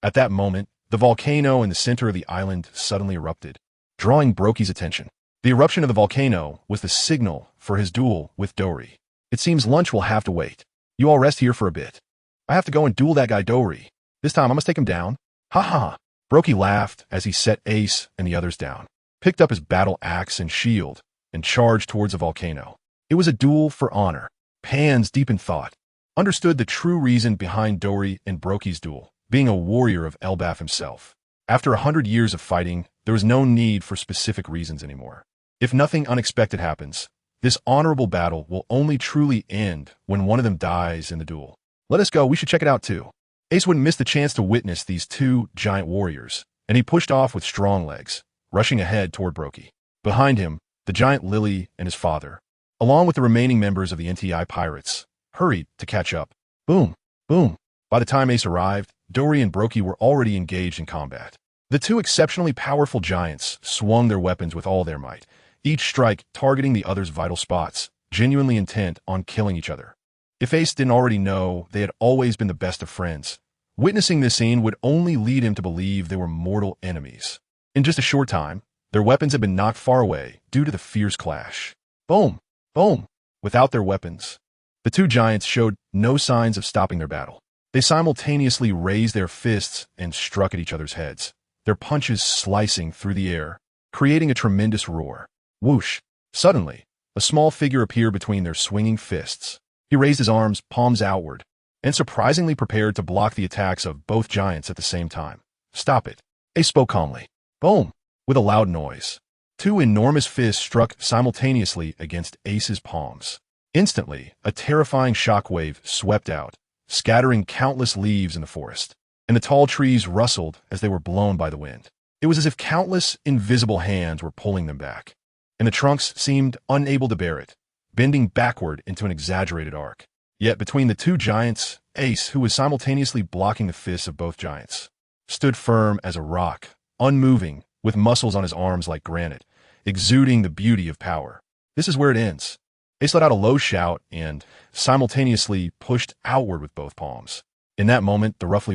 S1: At that moment, the volcano in the center of the island suddenly erupted, drawing Brokey's attention. The eruption of the volcano was the signal for his duel with Dory. "It seems lunch will have to wait. You all rest here for a bit. I have to go and duel that guy Dory. This time I must take him down." Brokey laughed as he set Ace and the others down, picked up his battle axe and shield, and charged towards the volcano. It was a duel for honor. Pans, deep in thought, understood the true reason behind Dory and Brokey's duel, being a warrior of Elbaf himself. After 100 years of fighting, there was no need for specific reasons anymore. If nothing unexpected happens, this honorable battle will only truly end when one of them dies in the duel. "Let us go, we should check it out too." Ace wouldn't miss the chance to witness these 2 giant warriors, and he pushed off with strong legs, rushing ahead toward Brokey. Behind him, the giant Lily and his father, along with the remaining members of the NTI pirates, hurried to catch up. Boom! Boom! By the time Ace arrived, Dory and Brokey were already engaged in combat. The 2 exceptionally powerful giants swung their weapons with all their might, each strike targeting the other's vital spots, genuinely intent on killing each other. If Ace didn't already know they had always been the best of friends, witnessing this scene would only lead him to believe they were mortal enemies. In just a short time, their weapons had been knocked far away due to the fierce clash. Boom! Boom! Without their weapons, the two giants showed no signs of stopping their battle. They simultaneously raised their fists and struck at each other's heads, their punches slicing through the air, creating a tremendous roar. Whoosh! Suddenly, a small figure appeared between their swinging fists. He raised his arms, palms outward, and surprisingly prepared to block the attacks of both giants at the same time. Stop it. Ace spoke calmly. Boom! With a loud noise, two enormous fists struck simultaneously against Ace's palms. Instantly, a terrifying shockwave swept out, scattering countless leaves in the forest, and the tall trees rustled as they were blown by the wind. It was as if countless invisible hands were pulling them back, and the trunks seemed unable to bear it, bending backward into an exaggerated arc. Yet between the two giants, Ace, who was simultaneously blocking the fists of both giants, stood firm as a rock, unmoving, with muscles on his arms like granite, exuding the beauty of power. This is where it ends. Ace let out a low shout and simultaneously pushed outward with both palms. In that moment, the roughly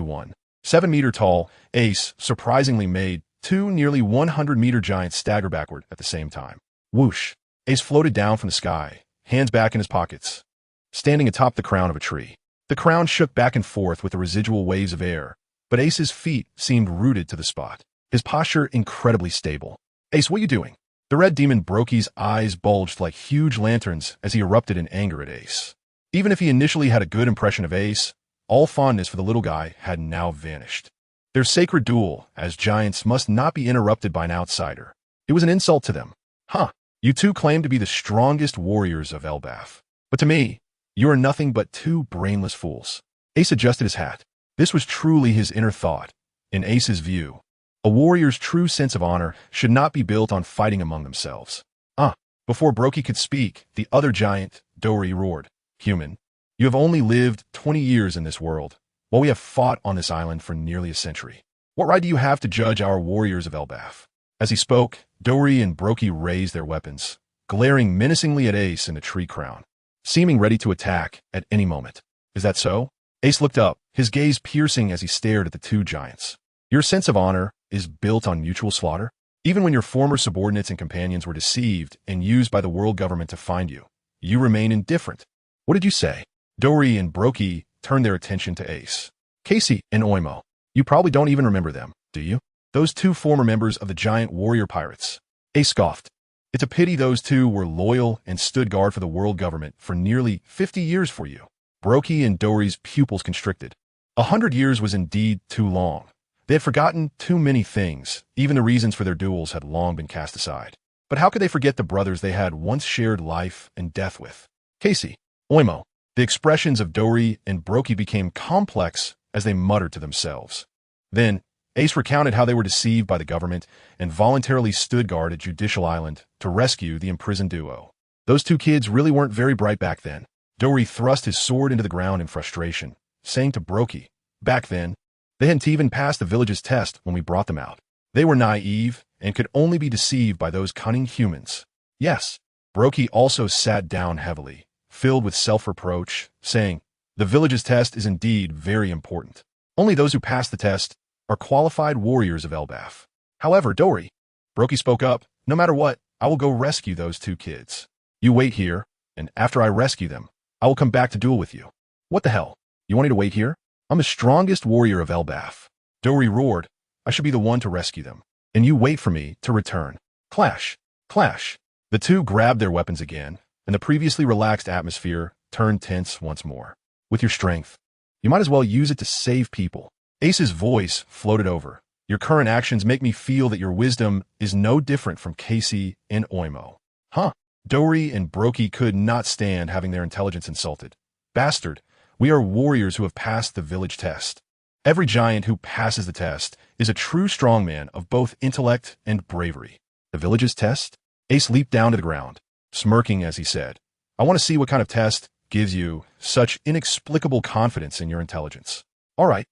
S1: 7-meter-tall Ace surprisingly made two nearly 100-meter giants stagger backward at the same time. Whoosh! Ace floated down from the sky, hands back in his pockets, standing atop the crown of a tree. The crown shook back and forth with the residual waves of air, but Ace's feet seemed rooted to the spot, his posture incredibly stable. Ace, what are you doing? The red demon Brokey's eyes bulged like huge lanterns as he erupted in anger at Ace. Even if he initially had a good impression of Ace, all fondness for the little guy had now vanished. Their sacred duel, as giants, must not be interrupted by an outsider. It was an insult to them. Huh, you two claim to be the strongest warriors of Elbaf. But to me, you are nothing but two brainless fools. Ace adjusted his hat. This was truly his inner thought. In Ace's view, a warrior's true sense of honor should not be built on fighting among themselves. Before Brokey could speak, the other giant, Dory, roared. Human, you have only lived 20 years in this world, while we have fought on this island for nearly a century. What right do you have to judge our warriors of Elbaf? As he spoke, Dory and Brokey raised their weapons, glaring menacingly at Ace in the tree crown, seeming ready to attack at any moment. Is that so? Ace looked up, his gaze piercing as he stared at the two giants. Your sense of honor is built on mutual slaughter? Even when your former subordinates and companions were deceived and used by the world government to find you, you remain indifferent. What did you say? Dory and Brokey turned their attention to Ace. Casey and Oimo. You probably don't even remember them, do you? Those two former members of the giant warrior pirates. Ace scoffed. It's a pity those two were loyal and stood guard for the world government for nearly 50 years for you. Brokey and Dory's pupils constricted. 100 years was indeed too long. They had forgotten too many things. Even the reasons for their duels had long been cast aside. But how could they forget the brothers they had once shared life and death with? Casey, Oimo. The expressions of Dory and Brokey became complex as they muttered to themselves. Then, Ace recounted how they were deceived by the government and voluntarily stood guard at Judicial Island to rescue the imprisoned duo. Those two kids really weren't very bright back then. Dory thrust his sword into the ground in frustration, saying to Brokey, back then, they hadn't even passed the village's test when we brought them out. They were naive and could only be deceived by those cunning humans. Yes, Brokey also sat down heavily, filled with self-reproach, saying, the village's test is indeed very important. Only those who pass the test are qualified warriors of Elbaf. However, Dory, Brokey spoke up, no matter what, I will go rescue those two kids. You wait here, and after I rescue them, I will come back to duel with you. What the hell? You want me to wait here? I'm the strongest warrior of Elbaf. Dory roared, I should be the one to rescue them, and you wait for me to return. Clash! Clash! The two grabbed their weapons again, and the previously relaxed atmosphere turned tense once more. With your strength, you might as well use it to save people. Ace's voice floated over. Your current actions make me feel that your wisdom is no different from Casey and Oimo. Huh? Dory and Brokey could not stand having their intelligence insulted. Bastard, we are warriors who have passed the village test. Every giant who passes the test is a true strongman of both intellect and bravery. The village's test? Ace leaped down to the ground, smirking as he said, I want to see what kind of test gives you such inexplicable confidence in your intelligence. All right.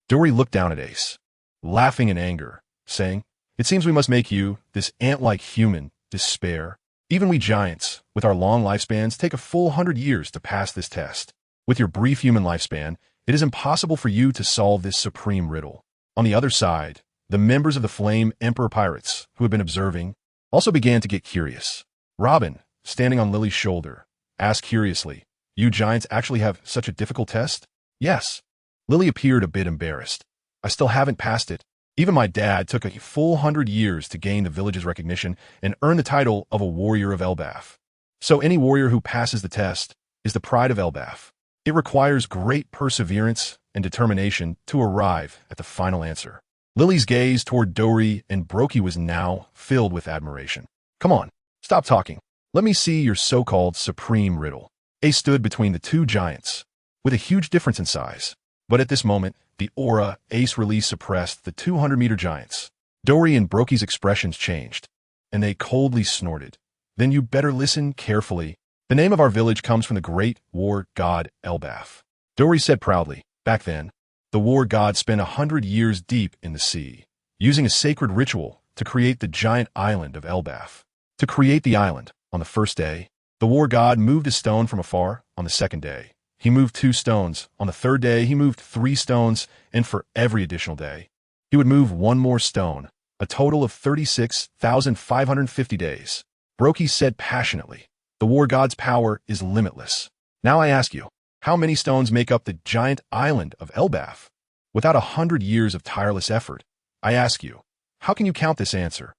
S1: Dory looked down at Ace, laughing in anger, saying, it seems we must make you, this ant-like human, despair. Even we giants, with our long lifespans, take a full 100 years to pass this test. With your brief human lifespan, it is impossible for you to solve this supreme riddle. On the other side, the members of the Flame Emperor Pirates, who had been observing, also began to get curious. Robin, standing on Lily's shoulder, asked curiously, "You giants actually have such a difficult test?" "Yes." Lily appeared a bit embarrassed. "I still haven't passed it. Even my dad took a full 100 years to gain the village's recognition and earn the title of a warrior of Elbaf. So any warrior who passes the test is the pride of Elbaf. It requires great perseverance and determination to arrive at the final answer." Lily's gaze toward Dory and Brokey was now filled with admiration. "Come on, stop talking. Let me see your so-called supreme riddle." Ace stood between the two giants, with a huge difference in size. But at this moment, the aura Ace released suppressed the 200-meter giants. Dory and Brokey's expressions changed, and they coldly snorted. "Then you better listen carefully. The name of our village comes from the great war god Elbaf." Dory said proudly, "Back then, the war god spent 100 years deep in the sea, using a sacred ritual to create the giant island of Elbaf. To create the island, on the first day, the war god moved a stone from afar. On the second day, he moved 2 stones. On the third day, he moved 3 stones, and for every additional day, he would move 1 more stone, a total of 36,550 days. Brokey said passionately, "The war god's power is limitless. Now I ask you, how many stones make up the giant island of Elbaf? Without 100 years of tireless effort, I ask you, how can you count this answer?"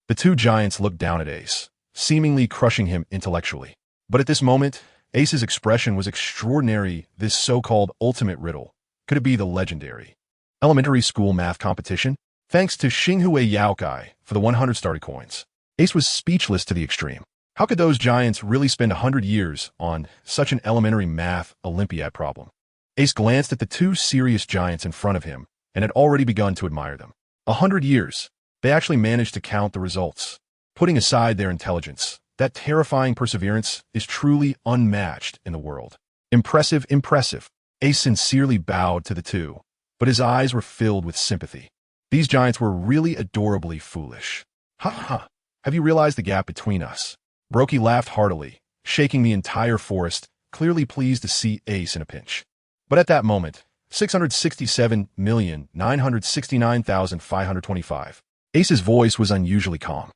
S1: The two giants looked down at Ace, seemingly crushing him intellectually. But at this moment, Ace's expression was extraordinary. This so-called ultimate riddle. Could it be the legendary elementary school math competition? Thanks to Xinghue Yaokai for the 100 starter coins. Ace was speechless to the extreme. How could those giants really spend 100 years on such an elementary math Olympiad problem? Ace glanced at the 2 serious giants in front of him and had already begun to admire them. 100 years. They actually managed to count the results. Putting aside their intelligence, that terrifying perseverance is truly unmatched in the world. Impressive, impressive. Ace sincerely bowed to the 2, but his eyes were filled with sympathy. These giants were really adorably foolish. "Ha ha, have you realized the gap between us?" Brokey laughed heartily, shaking the entire forest, clearly pleased to see Ace in a pinch. But at that moment, 667,969,525. Ace's voice was unusually calm.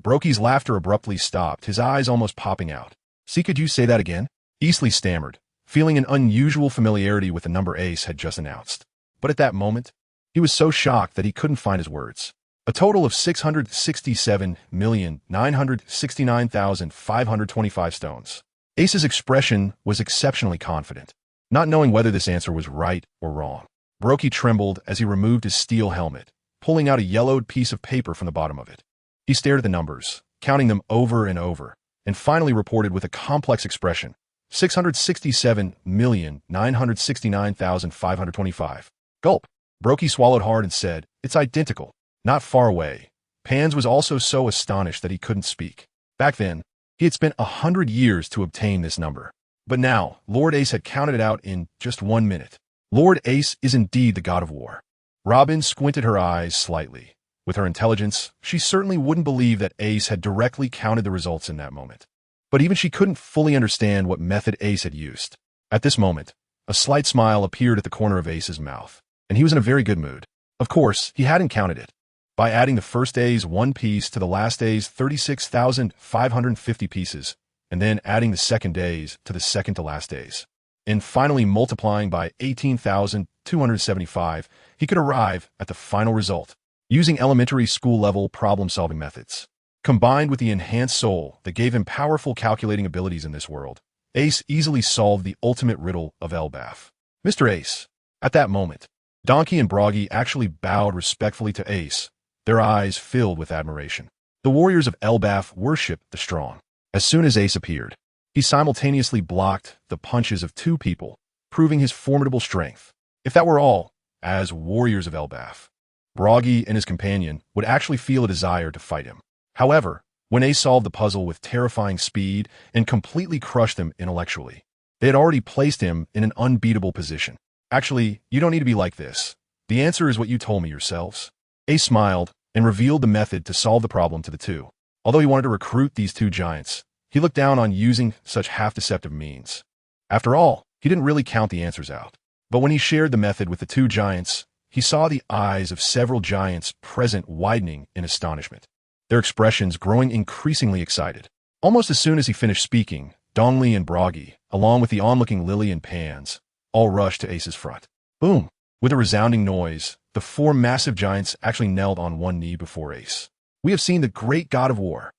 S1: Brokey's laughter abruptly stopped, his eyes almost popping out. "See, could you say that again?" Easley stammered, feeling an unusual familiarity with the number Ace had just announced. But at that moment, he was so shocked that he couldn't find his words. A total of 667,969,525 stones. Ace's expression was exceptionally confident, not knowing whether this answer was right or wrong. Brokey trembled as he removed his steel helmet, pulling out a yellowed piece of paper from the bottom of it. He stared at the numbers, counting them over and over, and finally reported with a complex expression, 667,969,525. Gulp. Brokey swallowed hard and said, "It's identical. Not far away." Pans was also so astonished that he couldn't speak. Back then, he had spent 100 years to obtain this number. But now, Lord Ace had counted it out in just 1 minute. Lord Ace is indeed the god of war. Robin squinted her eyes slightly. With her intelligence, she certainly wouldn't believe that Ace had directly counted the results in that moment. But even she couldn't fully understand what method Ace had used. At this moment, a slight smile appeared at the corner of Ace's mouth, and he was in a very good mood. Of course, he hadn't counted it. By adding the first day's 1 piece to the last day's 36,550 pieces, and then adding the second day's to the second to last day's, and finally multiplying by 18,275, he could arrive at the final result, using elementary school-level problem-solving methods. Combined with the enhanced soul that gave him powerful calculating abilities in this world, Ace easily solved the ultimate riddle of Elbaf. "Mr. Ace." At that moment, Donkey and Broggy actually bowed respectfully to Ace, their eyes filled with admiration. The warriors of Elbaf worshiped the strong. As soon as Ace appeared, he simultaneously blocked the punches of 2 people, proving his formidable strength. If that were all, as warriors of Elbaf, Broggy and his companion would actually feel a desire to fight him. However, when Ace solved the puzzle with terrifying speed and completely crushed them intellectually, they had already placed him in an unbeatable position. "Actually, you don't need to be like this. The answer is what you told me yourselves." Ace smiled and revealed the method to solve the problem to the 2. Although he wanted to recruit these two giants, he looked down on using such half-deceptive means. After all, he didn't really count the answers out. But when he shared the method with the two giants, he saw the eyes of several giants present widening in astonishment, their expressions growing increasingly excited. Almost as soon as he finished speaking, Dongli and Bragi, along with the onlooking Lily and Pans, all rushed to Ace's front. Boom! With a resounding noise, the four massive giants actually knelt on one knee before Ace. We have seen the great god of war.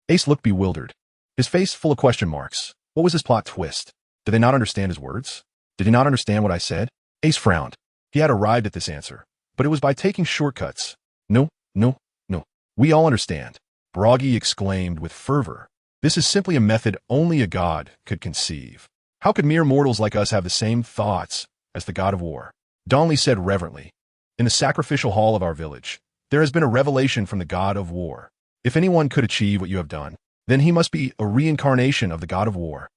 S1: Ace looked bewildered, his face full of question marks. What was his plot twist? Did they not understand his words? Did he not understand what I said? Ace frowned. He had arrived at this answer, but it was by taking shortcuts. No, no, no. We all understand. Bragi exclaimed with fervor. This is simply a method only a god could conceive. How could mere mortals like us have the same thoughts as the god of war? Dongli said reverently. In the sacrificial hall of our village, there has been a revelation from the god of war. If anyone could achieve what you have done, then he must be a reincarnation of the god of war.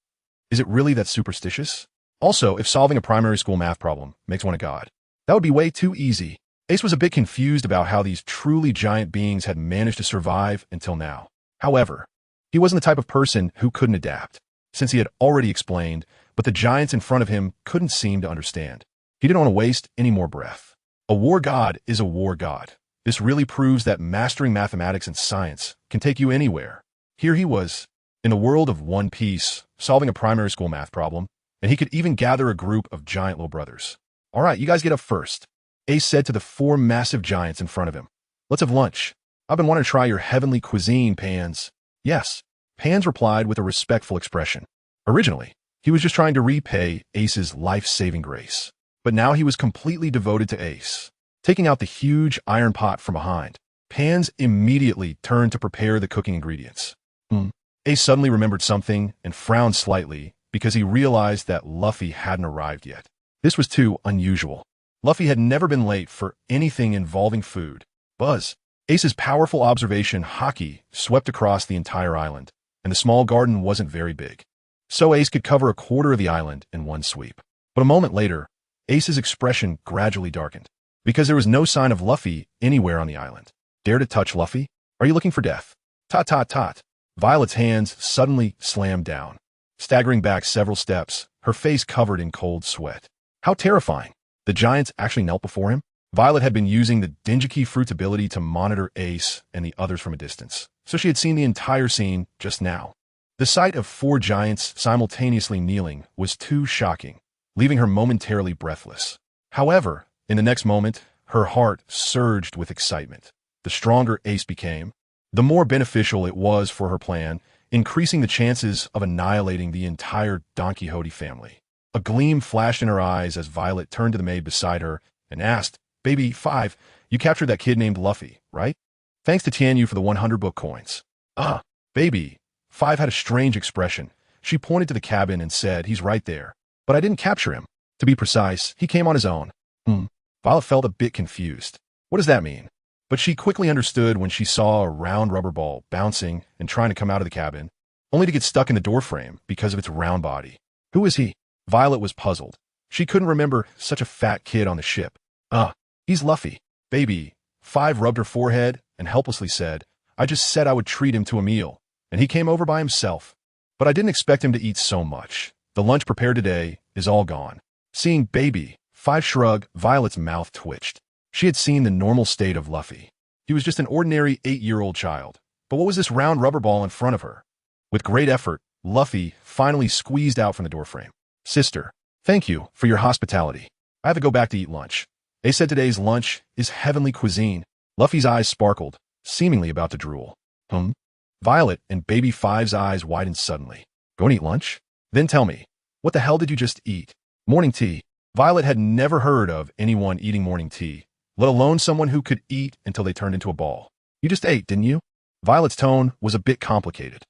S1: Is it really that superstitious? Also, if solving a primary school math problem makes one a god, that would be way too easy. Ace was a bit confused about how these truly giant beings had managed to survive until now. However, he wasn't the type of person who couldn't adapt, since he had already explained, but the giants in front of him couldn't seem to understand. He didn't want to waste any more breath. A war god is a war god. This really proves that mastering mathematics and science can take you anywhere. Here he was, in the world of One Piece, solving a primary school math problem, and he could even gather a group of giant little brothers. All right, you guys get up first, Ace said to the four massive giants in front of him. Let's have lunch. I've been wanting to try your heavenly cuisine, Pans. Yes, Pans replied with a respectful expression. Originally, he was just trying to repay Ace's life-saving grace. But now he was completely devoted to Ace. Taking out the huge iron pot from behind, Pans immediately turned to prepare the cooking ingredients. Ace suddenly remembered something and frowned slightly because he realized that Luffy hadn't arrived yet. This was too unusual. Luffy had never been late for anything involving food. Buzz. Ace's powerful observation haki swept across the entire island, and the small garden wasn't very big. So Ace could cover a quarter of the island in one sweep. But a moment later, Ace's expression gradually darkened, because there was no sign of Luffy anywhere on the island. Dare to touch Luffy? Are you looking for death? Tot tot tot. Violet's hands suddenly slammed down. Staggering back several steps, her face covered in cold sweat. How terrifying. The giants actually knelt before him? Violet had been using the Dengeki fruit's ability to monitor Ace and the others from a distance, so she had seen the entire scene just now. The sight of four giants simultaneously kneeling was too shocking, leaving her momentarily breathless. However, in the next moment, her heart surged with excitement. The stronger Ace became, the more beneficial it was for her plan, increasing the chances of annihilating the entire Don Quixote family. A gleam flashed in her eyes as Violet turned to the maid beside her and asked, Baby 5, you captured that kid named Luffy, right? Thanks to Tianyu for the 100 book coins. Ah, Baby 5 had a strange expression. She pointed to the cabin and said, He's right there. But I didn't capture him. To be precise, he came on his own. Violet felt a bit confused. What does that mean? But she quickly understood when she saw a round rubber ball bouncing and trying to come out of the cabin, only to get stuck in the doorframe because of its round body. Who is he? Violet was puzzled. She couldn't remember such a fat kid on the ship. He's Luffy. Baby 5 rubbed her forehead and helplessly said, I just said I would treat him to a meal, and he came over by himself. But I didn't expect him to eat so much. The lunch prepared today is all gone. Seeing Baby 5 shrug, Violet's mouth twitched. She had seen the normal state of Luffy. He was just an ordinary 8-year-old child. But what was this round rubber ball in front of her? With great effort, Luffy finally squeezed out from the doorframe. Sister, thank you for your hospitality. I have to go back to eat lunch. They said today's lunch is heavenly cuisine. Luffy's eyes sparkled, seemingly about to drool. Violet and Baby 5's eyes widened suddenly. Go and eat lunch? Then tell me, what the hell did you just eat? Morning tea. Violet had never heard of anyone eating morning tea, let alone someone who could eat until they turned into a ball. You just ate, didn't you? Violet's tone was a bit complicated.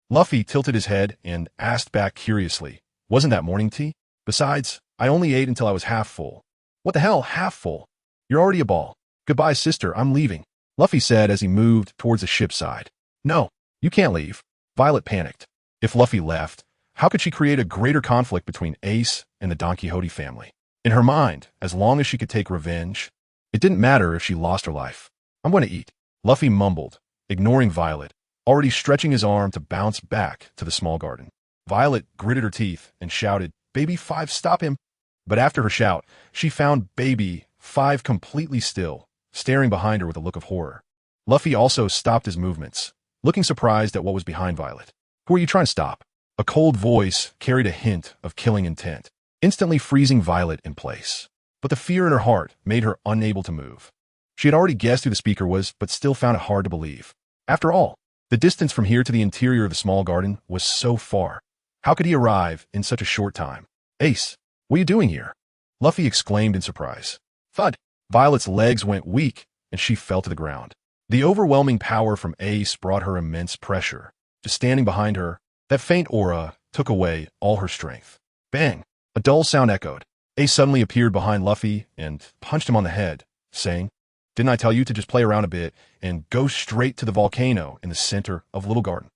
S1: Luffy tilted his head and asked back curiously, wasn't that morning tea? Besides, I only ate until I was half full. What the hell, half full? You're already a ball. Goodbye, sister, I'm leaving, Luffy said as he moved towards the ship's side. No, you can't leave. Violet panicked. If Luffy left, how could she create a greater conflict between Ace and the Don Quixote family? In her mind, as long as she could take revenge, it didn't matter if she lost her life. I'm going to eat, Luffy mumbled, ignoring Violet, already stretching his arm to bounce back to the small garden. Violet gritted her teeth and shouted, "Baby 5, stop him!" But after her shout, she found Baby 5 completely still, staring behind her with a look of horror. Luffy also stopped his movements, looking surprised at what was behind Violet. "Who are you trying to stop?" A cold voice carried a hint of killing intent, instantly freezing Violet in place. But the fear in her heart made her unable to move. She had already guessed who the speaker was, but still found it hard to believe. After all, the distance from here to the interior of the small garden was so far. How could he arrive in such a short time? "Ace, what are you doing here?" Luffy exclaimed in surprise. Thud! Violet's legs went weak, and she fell to the ground. The overwhelming power from Ace brought her immense pressure. Just standing behind her, that faint aura took away all her strength. Bang! A dull sound echoed. Ace suddenly appeared behind Luffy and punched him on the head, saying, "Didn't I tell you to just play around a bit and go straight to the volcano in the center of Little Garden?"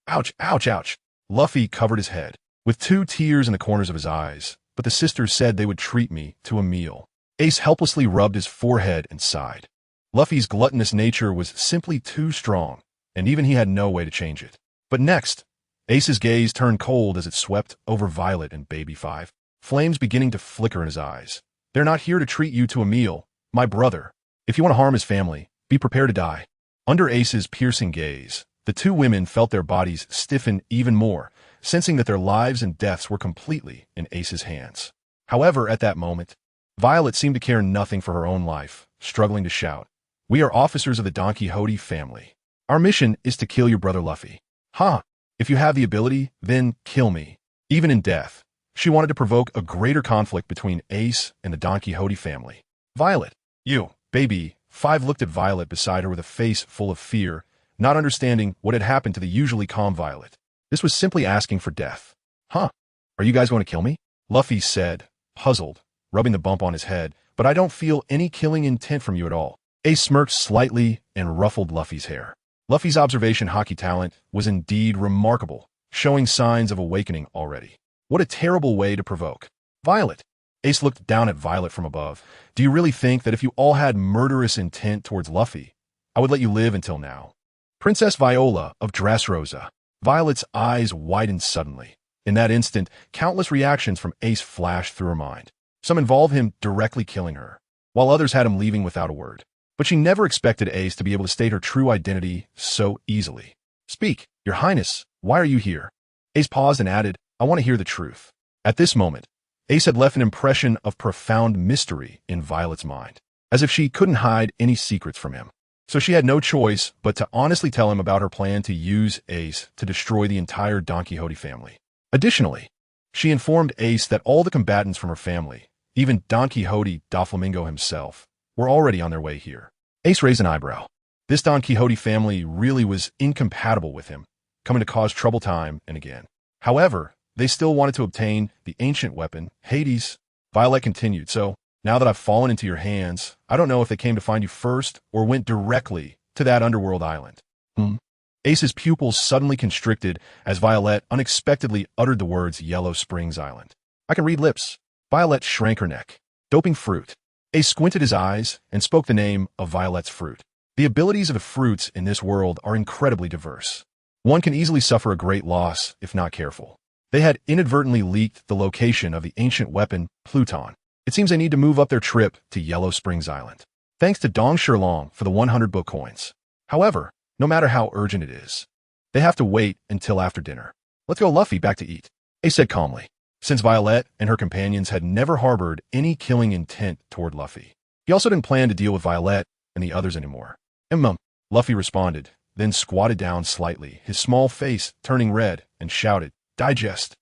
S1: Ouch, ouch, ouch. Luffy covered his head, with 2 tears in the corners of his eyes, but the sisters said they would treat me to a meal. Ace helplessly rubbed his forehead and sighed. Luffy's gluttonous nature was simply too strong, and even he had no way to change it. But next, Ace's gaze turned cold as it swept over Violet and Baby 5, flames beginning to flicker in his eyes. "They're not here to treat you to a meal, my brother. If you want to harm his family, be prepared to die." Under Ace's piercing gaze, the 2 women felt their bodies stiffen even more, sensing that their lives and deaths were completely in Ace's hands. However, at that moment, Violet seemed to care nothing for her own life, struggling to shout, "We are officers of the Don Quixote family. Our mission is to kill your brother Luffy. Ha! If you have the ability, then kill me, even in death." She wanted to provoke a greater conflict between Ace and the Don Quixote family. "Violet, you." Baby 5 looked at Violet beside her with a face full of fear, not understanding what had happened to the usually calm Violet. This was simply asking for death. "Huh? Are you guys going to kill me?" Luffy said, puzzled, rubbing the bump on his head, "But I don't feel any killing intent from you at all." Ace smirked slightly and ruffled Luffy's hair. Luffy's observation hockey talent was indeed remarkable, showing signs of awakening already. What a terrible way to provoke. "Violet." Ace looked down at Violet from above. "Do you really think that if you all had murderous intent towards Luffy, I would let you live until now?" "Princess Viola of Dressrosa." Violet's eyes widened suddenly. In that instant, countless reactions from Ace flashed through her mind. Some involved him directly killing her, while others had him leaving without a word. But she never expected Ace to be able to state her true identity so easily. "Speak, Your Highness, why are you here?" Ace paused and added, "I want to hear the truth." At this moment, Ace had left an impression of profound mystery in Violet's mind, as if she couldn't hide any secrets from him. So she had no choice but to honestly tell him about her plan to use Ace to destroy the entire Don Quixote family. Additionally, she informed Ace that all the combatants from her family, even Don Quixote Doflamingo himself, were already on their way here. Ace raised an eyebrow. This Don Quixote family really was incompatible with him, coming to cause trouble time and again. However, they still wanted to obtain the ancient weapon, Hades. Violet continued, "So, now that I've fallen into your hands, I don't know if they came to find you first or went directly to that underworld island." Ace's pupils suddenly constricted as Violet unexpectedly uttered the words Yellow Springs Island. "I can read lips." Violet shrank her neck. "Doping fruit." Ace squinted his eyes and spoke the name of Violet's fruit. The abilities of the fruits in this world are incredibly diverse. One can easily suffer a great loss if not careful. They had inadvertently leaked the location of the ancient weapon, Pluton. It seems they need to move up their trip to Yellow Springs Island. Thanks to Dong Shirlong for the 100 book coins. However, no matter how urgent it is, they have to wait until after dinner. "Let's go, Luffy, back to eat," Ace said calmly, since Violet and her companions had never harbored any killing intent toward Luffy. He also didn't plan to deal with Violet and the others anymore. Luffy responded, then squatted down slightly, his small face turning red, and shouted, "Digest."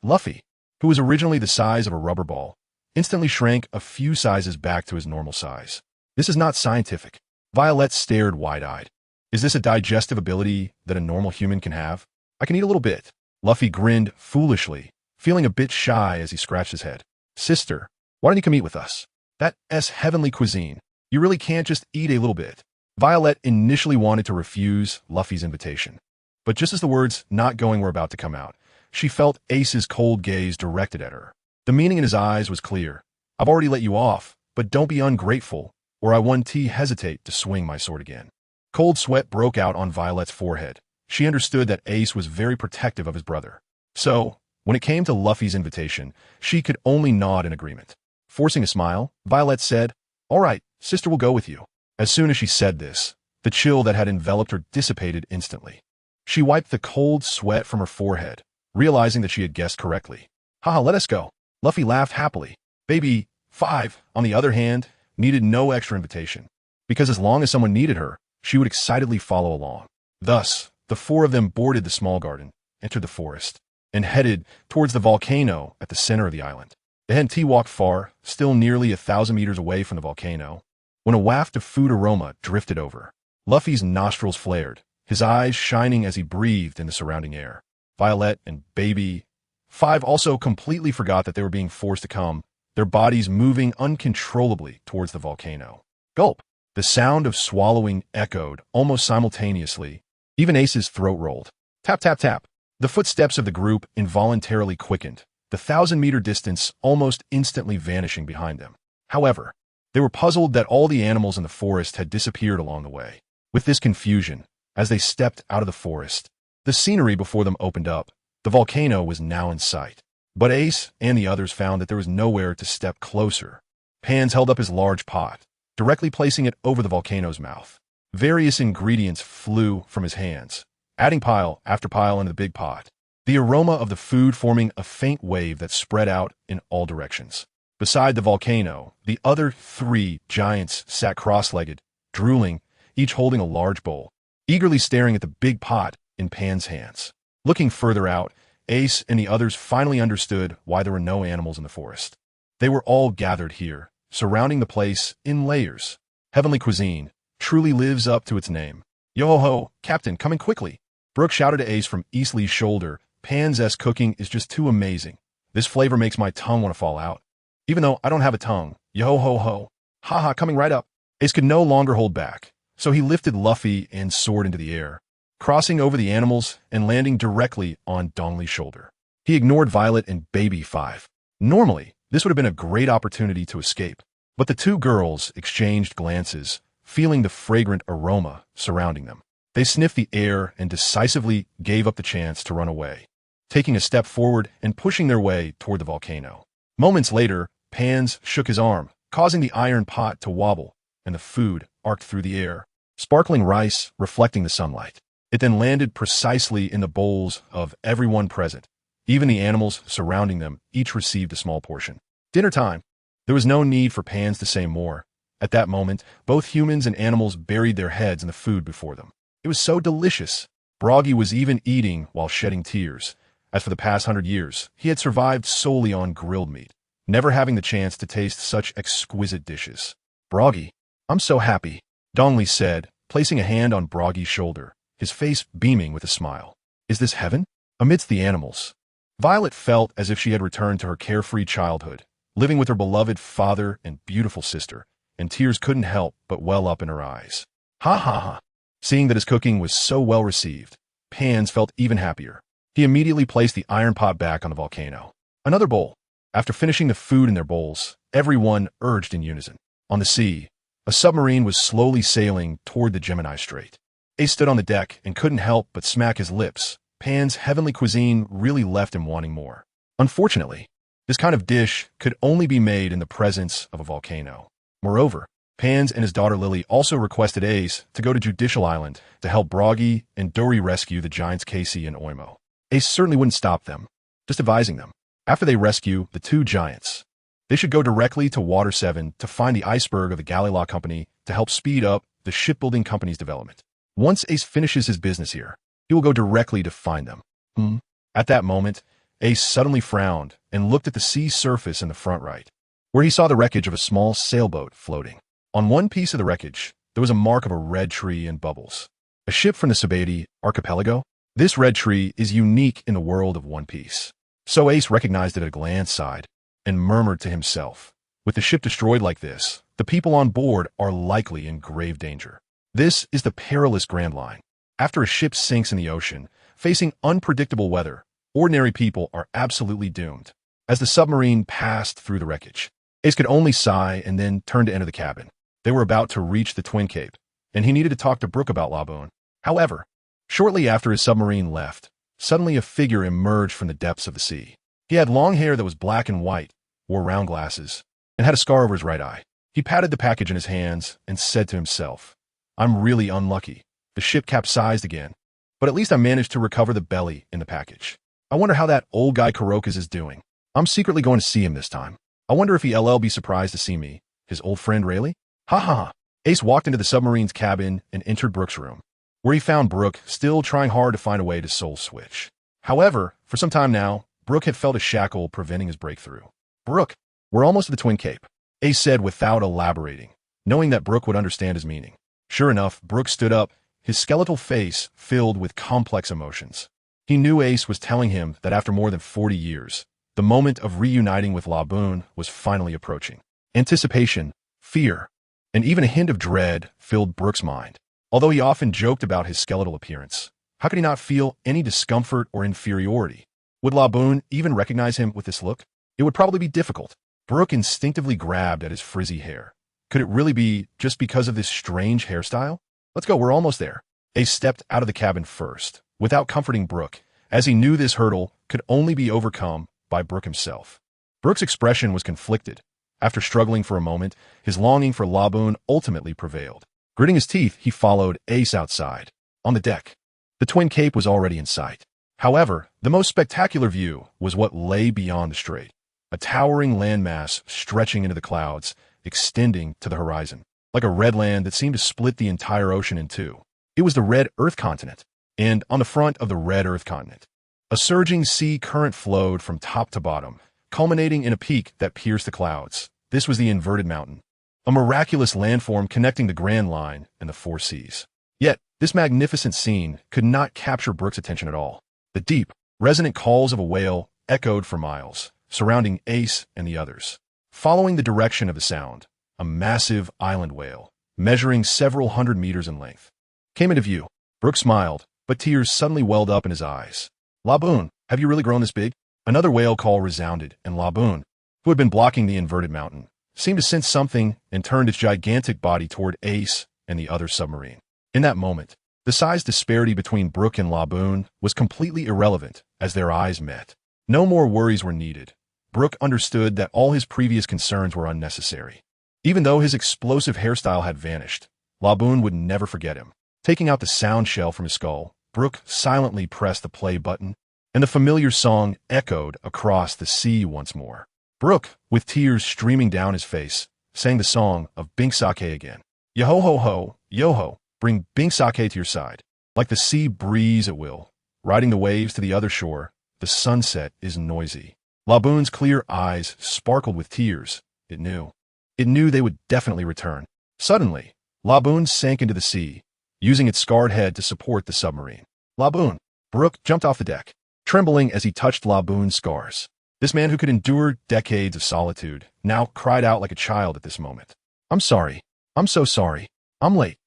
S1: Luffy, who was originally the size of a rubber ball, instantly shrank a few sizes back to his normal size. "This is not scientific." Violet stared wide-eyed. "Is this a digestive ability that a normal human can have?" "I can eat a little bit." Luffy grinned foolishly, feeling a bit shy as he scratched his head. "Sister, why don't you come eat with us? That's heavenly cuisine. You really can't just eat a little bit." Violet initially wanted to refuse Luffy's invitation, but just as the words "not going" were about to come out, she felt Ace's cold gaze directed at her. The meaning in his eyes was clear. "I've already let you off, but don't be ungrateful, or I won't hesitate to swing my sword again." Cold sweat broke out on Violet's forehead, she understood that Ace was very protective of his brother. So, when it came to Luffy's invitation, she could only nod in agreement. Forcing a smile, Violet said, "All right, sister will go with you." As soon as she said this, the chill that had enveloped her dissipated instantly. She wiped the cold sweat from her forehead, realizing that she had guessed correctly. "Haha, let us go." Luffy laughed happily. Baby 5, on the other hand, needed no extra invitation, because as long as someone needed her, she would excitedly follow along. Thus, the four of them boarded the small garden, entered the forest, and headed towards the volcano at the center of the island. They hadn't walked far, still nearly 1,000 meters away from the volcano, when a waft of food aroma drifted over. Luffy's nostrils flared, his eyes shining as he breathed in the surrounding air. Violet and Baby 5 also completely forgot that they were being forced to come, their bodies moving uncontrollably towards the volcano. Gulp! The sound of swallowing echoed almost simultaneously. Even Ace's throat rolled. Tap, tap, tap. The footsteps of the group involuntarily quickened, the 1,000-meter distance almost instantly vanishing behind them. However, they were puzzled that all the animals in the forest had disappeared along the way. With this confusion, as they stepped out of the forest, the scenery before them opened up. The volcano was now in sight. But Ace and the others found that there was nowhere to step closer. Pans held up his large pot, directly placing it over the volcano's mouth. Various ingredients flew from his hands, adding pile after pile into the big pot, the aroma of the food forming a faint wave that spread out in all directions. Beside the volcano, the other 3 giants sat cross-legged, drooling, each holding a large bowl, eagerly staring at the big pot in Pan's hands. Looking further out, Ace and the others finally understood why there were no animals in the forest. They were all gathered here, surrounding the place in layers. Heavenly cuisine truly lives up to its name. Yo-ho-ho, Captain, coming quickly. Brooke shouted to Ace from Eastleigh's shoulder. Pan's cooking is just too amazing. This flavor makes my tongue want to fall out. Even though I don't have a tongue. Yo-ho-ho. Haha, coming right up. Ace could no longer hold back, so he lifted Luffy and soared into the air, crossing over the animals and landing directly on Dongley's shoulder. He ignored Violet and Baby 5. Normally, this would have been a great opportunity to escape, but the 2 girls exchanged glances, feeling the fragrant aroma surrounding them. They sniffed the air and decisively gave up the chance to run away, taking a step forward and pushing their way toward the volcano. Moments later, Pans shook his arm, causing the iron pot to wobble, and the food arced through the air, sparkling rice reflecting the sunlight. It then landed precisely in the bowls of everyone present. Even the animals surrounding them each received a small portion. Dinner time. There was no need for Pans to say more. At that moment, both humans and animals buried their heads in the food before them. It was so delicious. Broggy was even eating while shedding tears, as for the past 100 years, he had survived solely on grilled meat, never having the chance to taste such exquisite dishes. Broggy, I'm so happy, Dongley said, placing a hand on Broggy's shoulder, his face beaming with a smile. Is this heaven? Amidst the animals, Violet felt as if she had returned to her carefree childhood, living with her beloved father and beautiful sister, and tears couldn't help but well up in her eyes. Ha ha ha. Seeing that his cooking was so well received, Pans felt even happier. He immediately placed the iron pot back on the volcano. Another bowl. After finishing the food in their bowls, everyone urged in unison. On the sea, a submarine was slowly sailing toward the Gemini Strait. Ace stood on the deck and couldn't help but smack his lips. Pan's heavenly cuisine really left him wanting more. Unfortunately, this kind of dish could only be made in the presence of a volcano. Moreover, Pans and his daughter Lily also requested Ace to go to Judicial Island to help Broggy and Dory rescue the giants Casey and Oimo. Ace certainly wouldn't stop them, just advising them. After they rescue the 2 giants, they should go directly to Water 7 to find the iceberg of the Galley-La Company to help speed up the shipbuilding company's development. Once Ace finishes his business here, he will go directly to find them. At that moment, Ace suddenly frowned and looked at the sea surface in the front right, where he saw the wreckage of a small sailboat floating. On one piece of the wreckage, there was a mark of a red tree in bubbles. A ship from the Sabaody archipelago? This red tree is unique in the world of One Piece. So Ace recognized it at a glance, sighed, and murmured to himself, with the ship destroyed like this, the people on board are likely in grave danger. This is the perilous Grand Line. After a ship sinks in the ocean, facing unpredictable weather, ordinary people are absolutely doomed. As the submarine passed through the wreckage, Ace could only sigh and then turn to enter the cabin. They were about to reach the Twin Cape, and he needed to talk to Brooke about Laboon. However, Shortly after his submarine left, suddenly a figure emerged from the depths of the sea. He had long hair that was black and white, wore round glasses, and had a scar over his right eye. He patted the package in his hands and said to himself, "I'm really unlucky. The ship capsized again, but at least I managed to recover the belly in the package. I wonder how that old guy Kurokas is doing. I'm secretly going to see him this time. I wonder if he'll be surprised to see me, his old friend Rayleigh." Ha ha ha. Ace walked into the submarine's cabin and entered Brooke's room, where he found Brooke still trying hard to find a way to soul switch. However, for some time now, Brooke had felt a shackle preventing his breakthrough. "Brooke, we're almost at the Twin Cape," Ace said without elaborating, knowing that Brooke would understand his meaning. Sure enough, Brooke stood up, his skeletal face filled with complex emotions. He knew Ace was telling him that after more than 40 years, the moment of reuniting with Laboon was finally approaching. Anticipation, fear, and even a hint of dread filled Brooke's mind. Although he often joked about his skeletal appearance, how could he not feel any discomfort or inferiority? Would Laboon even recognize him with this look? It would probably be difficult. Brooke instinctively grabbed at his frizzy hair. Could it really be just because of this strange hairstyle? "Let's go, we're almost there." Ace stepped out of the cabin first, without comforting Brooke, as he knew this hurdle could only be overcome by Brooke himself. Brooke's expression was conflicted. After struggling for a moment, his longing for Laboon ultimately prevailed. Gritting his teeth, he followed Ace outside. On the deck, the Twin Cape was already in sight. However, the most spectacular view was what lay beyond the strait. A towering landmass stretching into the clouds, extending to the horizon, like a red land that seemed to split the entire ocean in two. It was the Red Earth continent, and on the front of the Red Earth continent, a surging sea current flowed from top to bottom, culminating in a peak that pierced the clouds. This was the Inverted Mountain, a miraculous landform connecting the Grand Line and the Four Seas. Yet, this magnificent scene could not capture Brooke's attention at all. The deep, resonant calls of a whale echoed for miles, surrounding Ace and the others. Following the direction of the sound, a massive island whale, measuring several hundred meters in length, came into view. Brooke smiled, but tears suddenly welled up in his eyes. "Laboon, have you really grown this big?" Another whale call resounded, and Laboon, who had been blocking the inverted mountain, seemed to sense something and turned its gigantic body toward Ace and the other submarine. In that moment, the size disparity between Brooke and Laboon was completely irrelevant as their eyes met. No more worries were needed. Brooke understood that all his previous concerns were unnecessary. Even though his explosive hairstyle had vanished, Laboon would never forget him. Taking out the sound shell from his skull, Brooke silently pressed the play button, and the familiar song echoed across the sea once more. Brooke, with tears streaming down his face, sang the song of Bink Sake again. Yo-ho-ho-ho, yo-ho, bring Bink Sake to your side. Like the sea breeze at will, riding the waves to the other shore, the sunset is noisy. Laboon's clear eyes sparkled with tears. It knew. It knew they would definitely return. Suddenly, Laboon sank into the sea, using its scarred head to support the submarine. "Laboon!" Brooke jumped off the deck, trembling as he touched Laboon's scars. This man who could endure decades of solitude now cried out like a child at this moment. "I'm sorry. I'm so sorry. I'm late."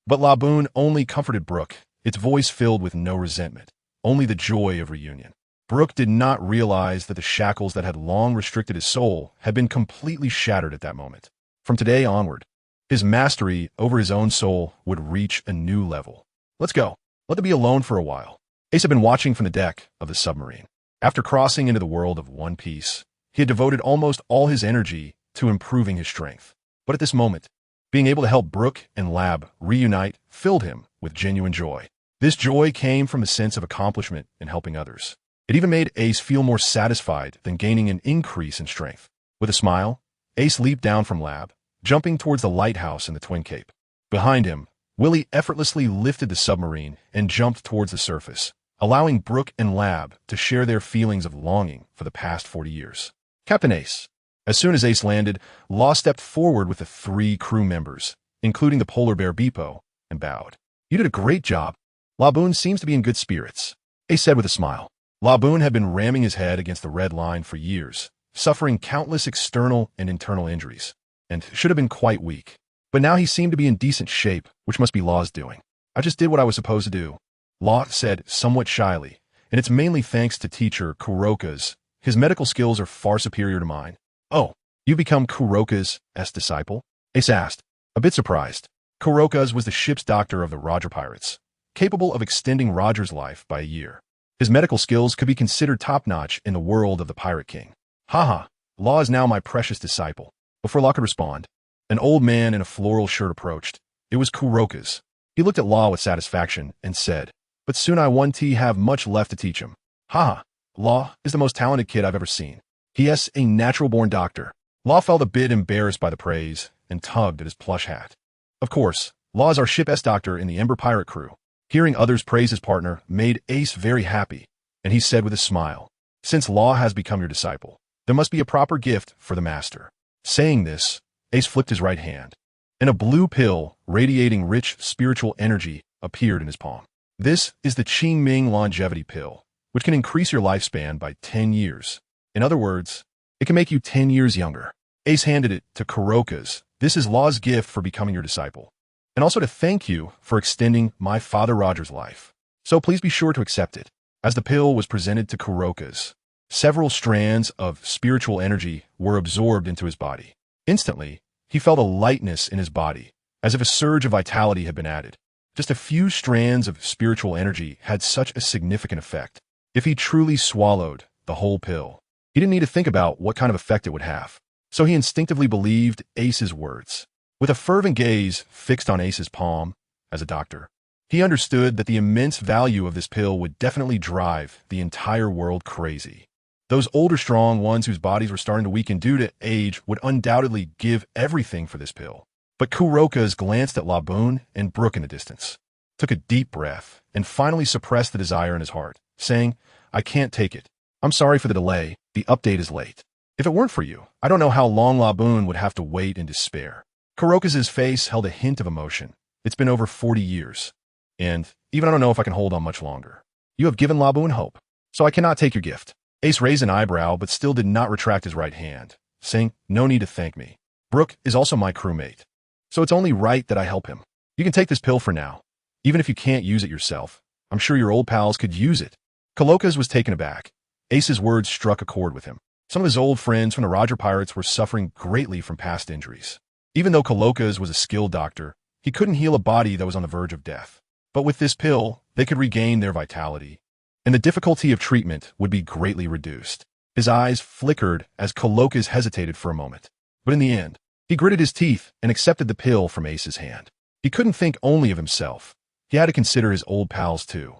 S1: But Laboon only comforted Brooke, its voice filled with no resentment, only the joy of reunion. Brooke did not realize that the shackles that had long restricted his soul had been completely shattered at that moment. From today onward, his mastery over his own soul would reach a new level. "Let's go. Let them be alone for a while." Ace had been watching from the deck of the submarine. After crossing into the world of One Piece, he had devoted almost all his energy to improving his strength. But at this moment, being able to help Brooke and Lab reunite filled him with genuine joy. This joy came from a sense of accomplishment in helping others. It even made Ace feel more satisfied than gaining an increase in strength. With a smile, Ace leaped down from Lab, jumping towards the lighthouse in the Twin Cape. Behind him, Willie effortlessly lifted the submarine and jumped towards the surface, allowing Brooke and Lab to share their feelings of longing for the past 40 years. Captain Ace. As soon as Ace landed, Law stepped forward with the 3 crew members, including the polar bear Beepo, and bowed. "You did a great job. Laboon seems to be in good spirits," Ace said with a smile. Laboon had been ramming his head against the red line for years, suffering countless external and internal injuries, and should have been quite weak. But now he seemed to be in decent shape, which must be Law's doing. "I just did what I was supposed to do," Law said somewhat shyly, "and it's mainly thanks to teacher Kuroka's. His medical skills are far superior to mine." "Oh, you become Kuroka's disciple?" Ace asked, a bit surprised. Kuroka's was the ship's doctor of the Roger Pirates, capable of extending Roger's life by a year. His medical skills could be considered top-notch in the world of the Pirate King. Haha, Law is now my precious disciple. Before Law could respond, an old man in a floral shirt approached. It was Kuroka's. He looked at Law with satisfaction and said, "But soon I want to have much left to teach him." Haha, Law is the most talented kid I've ever seen. He is a natural-born doctor. Law felt a bit embarrassed by the praise and tugged at his plush hat. Of course, Law is our ship's doctor in the Ember Pirate crew. Hearing others praise his partner made Ace very happy, and he said with a smile, "Since Law has become your disciple, there must be a proper gift for the master." Saying this, Ace flipped his right hand, and a blue pill radiating rich spiritual energy appeared in his palm. This is the Qing Ming Longevity Pill, which can increase your lifespan by 10 years. In other words, it can make you 10 years younger. Ace handed it to Kuroka's. "This is Law's gift for becoming your disciple, and also to thank you for extending my father Roger's life. So please be sure to accept it." As the pill was presented to Kuroka's, several strands of spiritual energy were absorbed into his body. Instantly, he felt a lightness in his body, as if a surge of vitality had been added. Just a few strands of spiritual energy had such a significant effect. If he truly swallowed the whole pill, he didn't need to think about what kind of effect it would have. So he instinctively believed Ace's words. With a fervent gaze fixed on Ace's palm, as a doctor, he understood that the immense value of this pill would definitely drive the entire world crazy. Those older, strong ones whose bodies were starting to weaken due to age would undoubtedly give everything for this pill. But Kuroka's glanced at Laboon and Brook in the distance, took a deep breath, and finally suppressed the desire in his heart, saying, "I can't take it. I'm sorry for the delay. The update is late. If it weren't for you, I don't know how long Laboon would have to wait in despair." Kuroka's face held a hint of emotion. "It's been over 40 years, and even I don't know if I can hold on much longer. You have given Laboon hope, so I cannot take your gift." Ace raised an eyebrow but still did not retract his right hand, saying, "No need to thank me. Brook is also my crewmate, so it's only right that I help him. You can take this pill for now. Even if you can't use it yourself, I'm sure your old pals could use it." Kuroka's was taken aback. Ace's words struck a chord with him. Some of his old friends from the Roger Pirates were suffering greatly from past injuries. Even though Kuroka's was a skilled doctor, he couldn't heal a body that was on the verge of death. But with this pill, they could regain their vitality, and the difficulty of treatment would be greatly reduced. His eyes flickered as Kuroka's hesitated for a moment. But in the end, he gritted his teeth and accepted the pill from Ace's hand. He couldn't think only of himself. He had to consider his old pals too.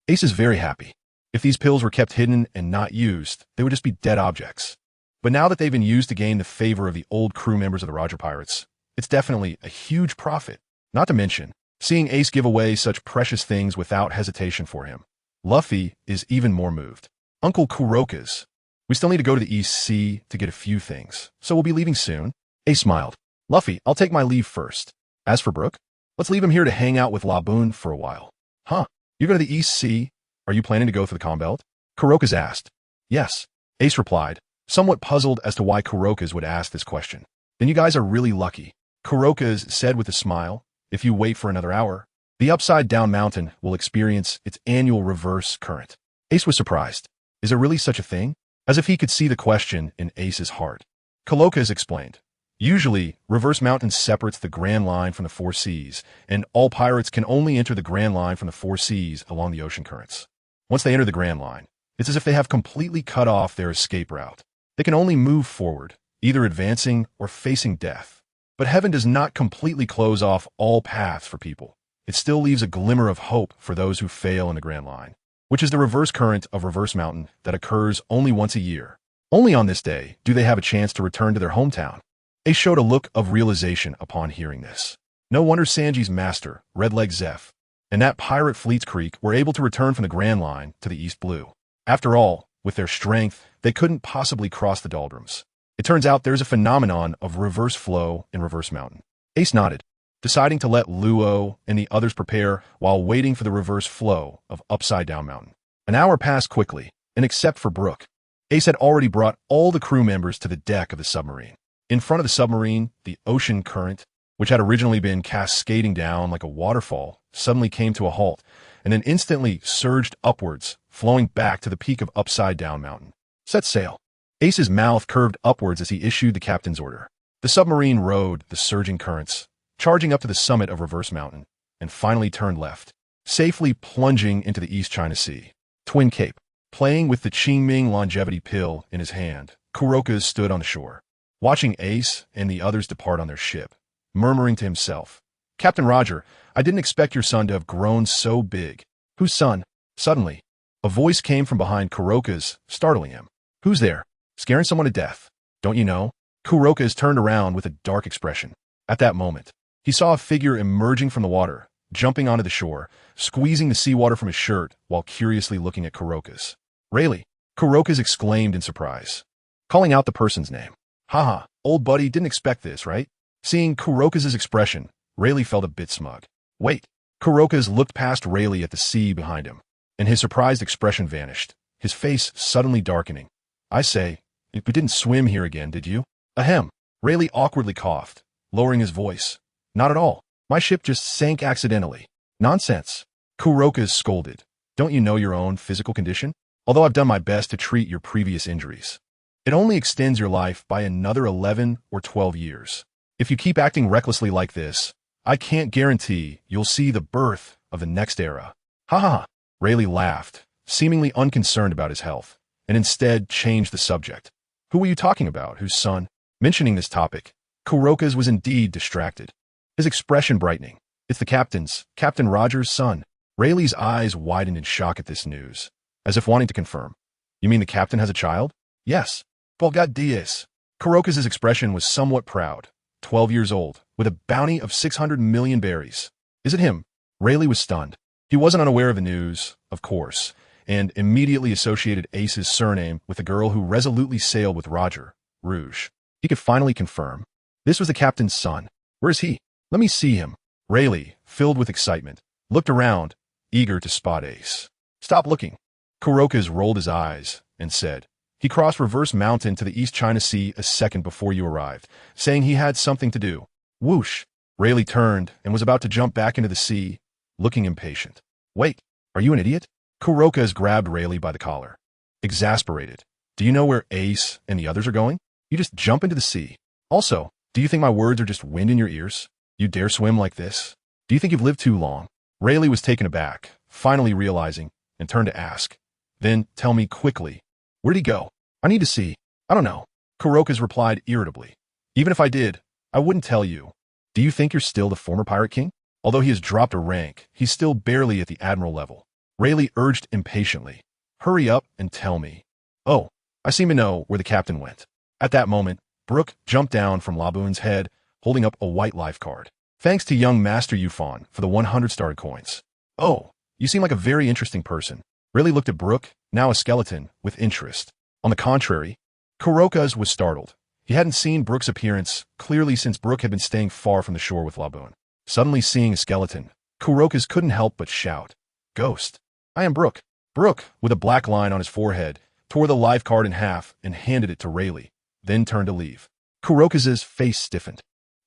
S1: Ace is very happy. If these pills were kept hidden and not used, they would just be dead objects. But now that they've been used to gain the favor of the old crew members of the Roger Pirates, it's definitely a huge profit. Not to mention, seeing Ace give away such precious things without hesitation for him, Luffy is even more moved. "Uncle Kuroka's, we still need to go to the East Sea to get a few things, so we'll be leaving soon." Ace smiled. "Luffy, I'll take my leave first. As for Brook, let's leave him here to hang out with Laboon for a while." You're going to the East Sea? Are you planning to go through the Calm Belt?" Kuroka's asked. "Yes," Ace replied, somewhat puzzled as to why Kuroka's would ask this question. "Then you guys are really lucky," Kuroka's said with a smile. "If you wait for another hour, the Upside-Down Mountain will experience its annual reverse current." Ace was surprised. Is there really such a thing? As if he could see the question in Ace's heart. Kuroka's explained. Usually, Reverse Mountain separates the Grand Line from the Four Seas, and all pirates can only enter the Grand Line from the Four Seas along the ocean currents. Once they enter the Grand Line, it's as if they have completely cut off their escape route. They can only move forward, either advancing or facing death. But heaven does not completely close off all paths for people. It still leaves a glimmer of hope for those who fail in the Grand Line, which is the reverse current of Reverse Mountain that occurs only once a year. Only on this day do they have a chance to return to their hometown. Ace showed a look of realization upon hearing this. No wonder Sanji's master, Redleg Zeph, and that pirate Fleet's Creek were able to return from the Grand Line to the East Blue. After all, with their strength, they couldn't possibly cross the doldrums. It turns out there's a phenomenon of reverse flow in Reverse Mountain. Ace nodded, deciding to let Luo and the others prepare while waiting for the reverse flow of Upside Down Mountain. An hour passed quickly, and except for Brook, Ace had already brought all the crew members to the deck of the submarine. In front of the submarine, the ocean current, which had originally been cascading down like a waterfall, suddenly came to a halt, and then instantly surged upwards, flowing back to the peak of Upside Down Mountain. "Set sail." Ace's mouth curved upwards as he issued the captain's order. The submarine rode the surging currents, charging up to the summit of Reverse Mountain, and finally turned left. safely plunging into the East China Sea. Twin Cape. Playing with the Qingming longevity pill in his hand, Kuroka stood on the shore, watching Ace and the others depart on their ship, murmuring to himself, "Captain Roger, I didn't expect your son to have grown so big." "Whose son?" Suddenly, a voice came from behind Kuroka's, startling him. "Who's there? Scaring someone to death? Don't you know?" Kuroka's turned around with a dark expression. At that moment, he saw a figure emerging from the water, jumping onto the shore, squeezing the seawater from his shirt while curiously looking at Kuroka's. "Rayleigh!" Kuroka's exclaimed in surprise, calling out the person's name. "Haha, old buddy, didn't expect this, right?" Seeing Kuroka's expression, Rayleigh felt a bit smug. "Wait." Kuroka's looked past Rayleigh at the sea behind him, and his surprised expression vanished, his face suddenly darkening. "I say, you didn't swim here again, did you?" "Ahem." Rayleigh awkwardly coughed, lowering his voice. "Not at all. My ship just sank accidentally." "Nonsense." Kuroka's scolded. "Don't you know your own physical condition? Although I've done my best to treat your previous injuries, it only extends your life by another 11 or 12 years. If you keep acting recklessly like this, I can't guarantee you'll see the birth of the next era." "Ha ha ha." Rayleigh laughed, seemingly unconcerned about his health, and instead changed the subject. "Who were you talking about? Whose son?" Mentioning this topic, Kuroka's was indeed distracted, his expression brightening. "It's the captain's, Captain Roger's son." Rayleigh's eyes widened in shock at this news, as if wanting to confirm. "You mean the captain has a child?" "Yes." "Polgat Diaz." Kuroka's expression was somewhat proud. 12 years old, with a bounty of 600 million berries. "Is it him?" Rayleigh was stunned. He wasn't unaware of the news, of course, and immediately associated Ace's surname with the girl who resolutely sailed with Roger, Rouge. He could finally confirm. This was the captain's son. "Where is he? Let me see him." Rayleigh, filled with excitement, looked around, eager to spot Ace. "Stop looking." Kuroka's rolled his eyes and said, "He crossed Reverse Mountain to the East China Sea a second before you arrived, saying he had something to do." Whoosh! Rayleigh turned and was about to jump back into the sea, looking impatient. "Wait, are you an idiot?" Kuroka's grabbed Rayleigh by the collar. Exasperated. "Do you know where Ace and the others are going? You just jump into the sea. Also, do you think my words are just wind in your ears? You dare swim like this? Do you think you've lived too long?" Rayleigh was taken aback, finally realizing, and turned to ask, "Then tell me quickly, where'd he go? I need to see." "I don't know." Kuroka's replied irritably. "Even if I did, I wouldn't tell you. Do you think you're still the former Pirate King? Although he has dropped a rank, he's still barely at the Admiral level." Rayleigh urged impatiently, "Hurry up and tell me." "Oh, I seem to know where the captain went." At that moment, Brooke jumped down from Laboon's head, holding up a white life card. "Thanks to young Master Yufan for the 100 starred coins." "Oh, you seem like a very interesting person." Rayleigh looked at Brooke, now a skeleton, with interest. On the contrary, Kuroka's was startled. He hadn't seen Brooke's appearance clearly since Brooke had been staying far from the shore with Laboon. Suddenly seeing a skeleton, Kuroka's couldn't help but shout, "Ghost! I am Brooke." Brooke, with a black line on his forehead, tore the life card in half and handed it to Rayleigh, then turned to leave. Kuroka's face stiffened.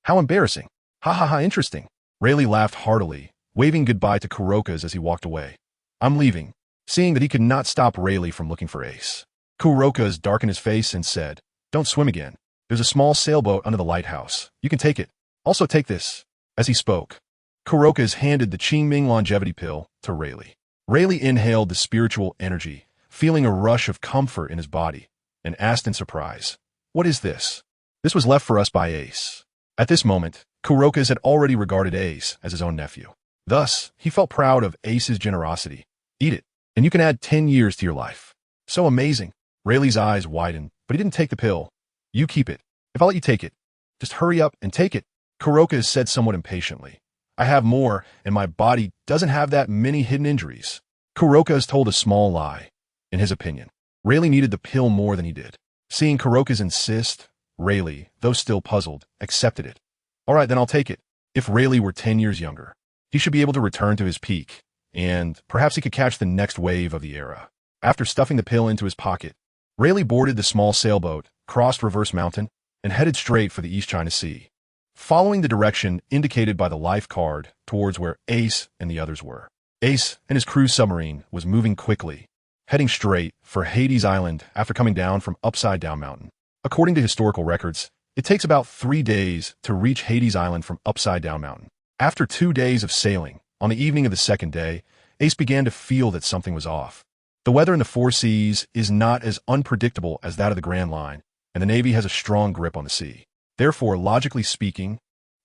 S1: "How embarrassing. Ha ha ha, interesting." Rayleigh laughed heartily, waving goodbye to Kuroka's as he walked away. "I'm leaving." Seeing that he could not stop Rayleigh from looking for Ace, Kuroka's darkened his face and said, "Don't swim again. There's a small sailboat under the lighthouse. You can take it. Also take this." As he spoke, Kuroka's handed the Qingming longevity pill to Rayleigh. Rayleigh inhaled the spiritual energy, feeling a rush of comfort in his body, and asked in surprise, "What is this?" "This was left for us by Ace." At this moment, Kuroka's had already regarded Ace as his own nephew. Thus, he felt proud of Ace's generosity. "Eat it, and you can add 10 years to your life." "So amazing." Rayleigh's eyes widened, but he didn't take the pill. "You keep it. If I'll let you take it, just hurry up and take it." Kuroka's said somewhat impatiently, "I have more, and my body doesn't have that many hidden injuries." Kuroka's told a small lie. In his opinion, Rayleigh needed the pill more than he did. Seeing Kuroka's insist, Rayleigh, though still puzzled, accepted it. "All right, then I'll take it." If Rayleigh were 10 years younger, he should be able to return to his peak, and perhaps he could catch the next wave of the era. After stuffing the pill into his pocket, Rayleigh boarded the small sailboat, crossed Reverse Mountain, and headed straight for the East China Sea, following the direction indicated by the life card towards where Ace and the others were. Ace and his cruise submarine was moving quickly, heading straight for Hades Island after coming down from Upside Down Mountain. According to historical records, it takes about 3 days to reach Hades Island from Upside Down Mountain. After 2 days of sailing, On the evening of the second day, Ace began to feel that something was off. The weather in the Four Seas is not as unpredictable as that of the Grand Line, and the Navy has a strong grip on the sea. Therefore, logically speaking,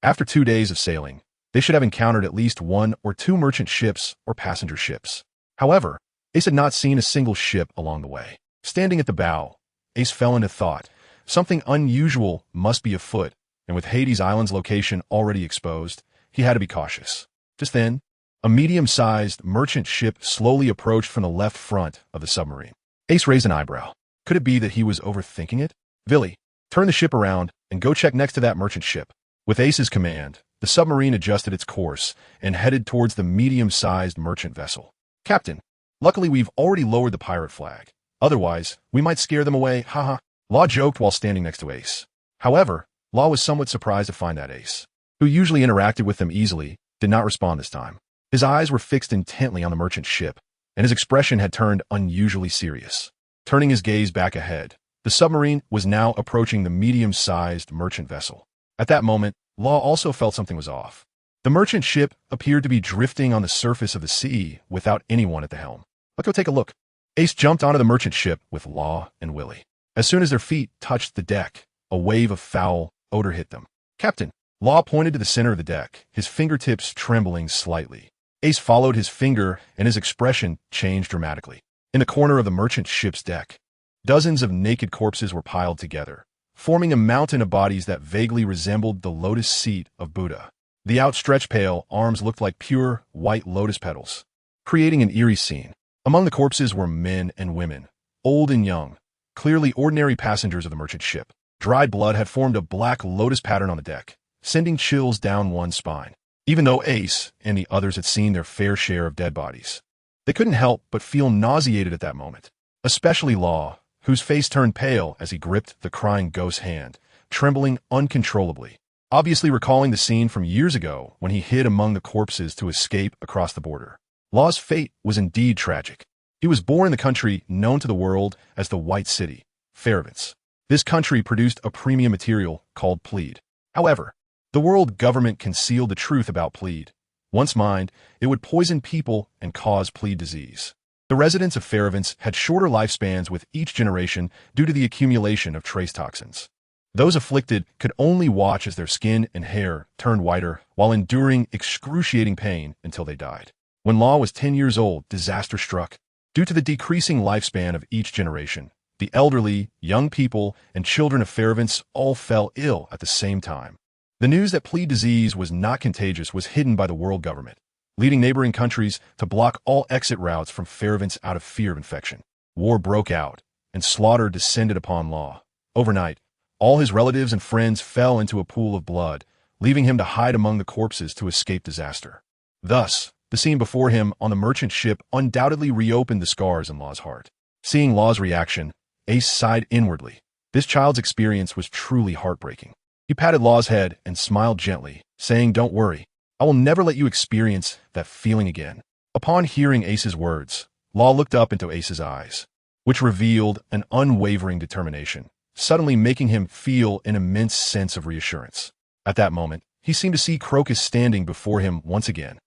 S1: after 2 days of sailing, they should have encountered at least 1 or 2 merchant ships or passenger ships. However, Ace had not seen a single ship along the way. Standing at the bow, Ace fell into thought. Something unusual must be afoot, and with Hades Island's location already exposed, he had to be cautious. Just then, a medium-sized merchant ship slowly approached from the left front of the submarine. Ace raised an eyebrow. Could it be that he was overthinking it? Villy, turn the ship around and go check next to that merchant ship. With Ace's command, the submarine adjusted its course and headed towards the medium-sized merchant vessel. Captain, luckily we've already lowered the pirate flag. Otherwise, we might scare them away, haha. Law joked while standing next to Ace. However, Law was somewhat surprised to find that Ace, who usually interacted with them easily, did not respond this time. His eyes were fixed intently on the merchant ship, and his expression had turned unusually serious. Turning his gaze back ahead, the submarine was now approaching the medium-sized merchant vessel. At that moment, Law also felt something was off. The merchant ship appeared to be drifting on the surface of the sea without anyone at the helm. Let's go take a look. Ace jumped onto the merchant ship with Law and Willy. As soon as their feet touched the deck, a wave of foul odor hit them. Captain, Law pointed to the center of the deck, his fingertips trembling slightly. Ace followed his finger, and his expression changed dramatically. In the corner of the merchant ship's deck, dozens of naked corpses were piled together, forming a mountain of bodies that vaguely resembled the lotus seat of Buddha. The outstretched pale arms looked like pure, white lotus petals, creating an eerie scene. Among the corpses were men and women, old and young, clearly ordinary passengers of the merchant ship. Dried blood had formed a black lotus pattern on the deck, sending chills down one's spine. Even though Ace and the others had seen their fair share of dead bodies, they couldn't help but feel nauseated at that moment, especially Law, whose face turned pale as he gripped the crying ghost's hand, trembling uncontrollably, obviously recalling the scene from years ago when he hid among the corpses to escape across the border. Law's fate was indeed tragic. He was born in the country known to the world as the White City, Fairvance. This country produced a premium material called plead. However, the world government concealed the truth about plead. Once mined, it would poison people and cause plead disease. The residents of Fairvance had shorter lifespans with each generation due to the accumulation of trace toxins. Those afflicted could only watch as their skin and hair turned whiter while enduring excruciating pain until they died. When Law was 10 years old, disaster struck. Due to the decreasing lifespan of each generation, the elderly, young people, and children of Fairvance all fell ill at the same time. The news that plead disease was not contagious was hidden by the world government, leading neighboring countries to block all exit routes from Fairvance out of fear of infection. War broke out, and slaughter descended upon Law. Overnight, all his relatives and friends fell into a pool of blood, leaving him to hide among the corpses to escape disaster. Thus, the scene before him on the merchant ship undoubtedly reopened the scars in Law's heart. Seeing Law's reaction, Ace sighed inwardly. This child's experience was truly heartbreaking. He patted Law's head and smiled gently, saying, "Don't worry. I will never let you experience that feeling again." Upon hearing Ace's words, Law looked up into Ace's eyes, which revealed an unwavering determination, suddenly making him feel an immense sense of reassurance. At that moment, he seemed to see Crocus standing before him once again.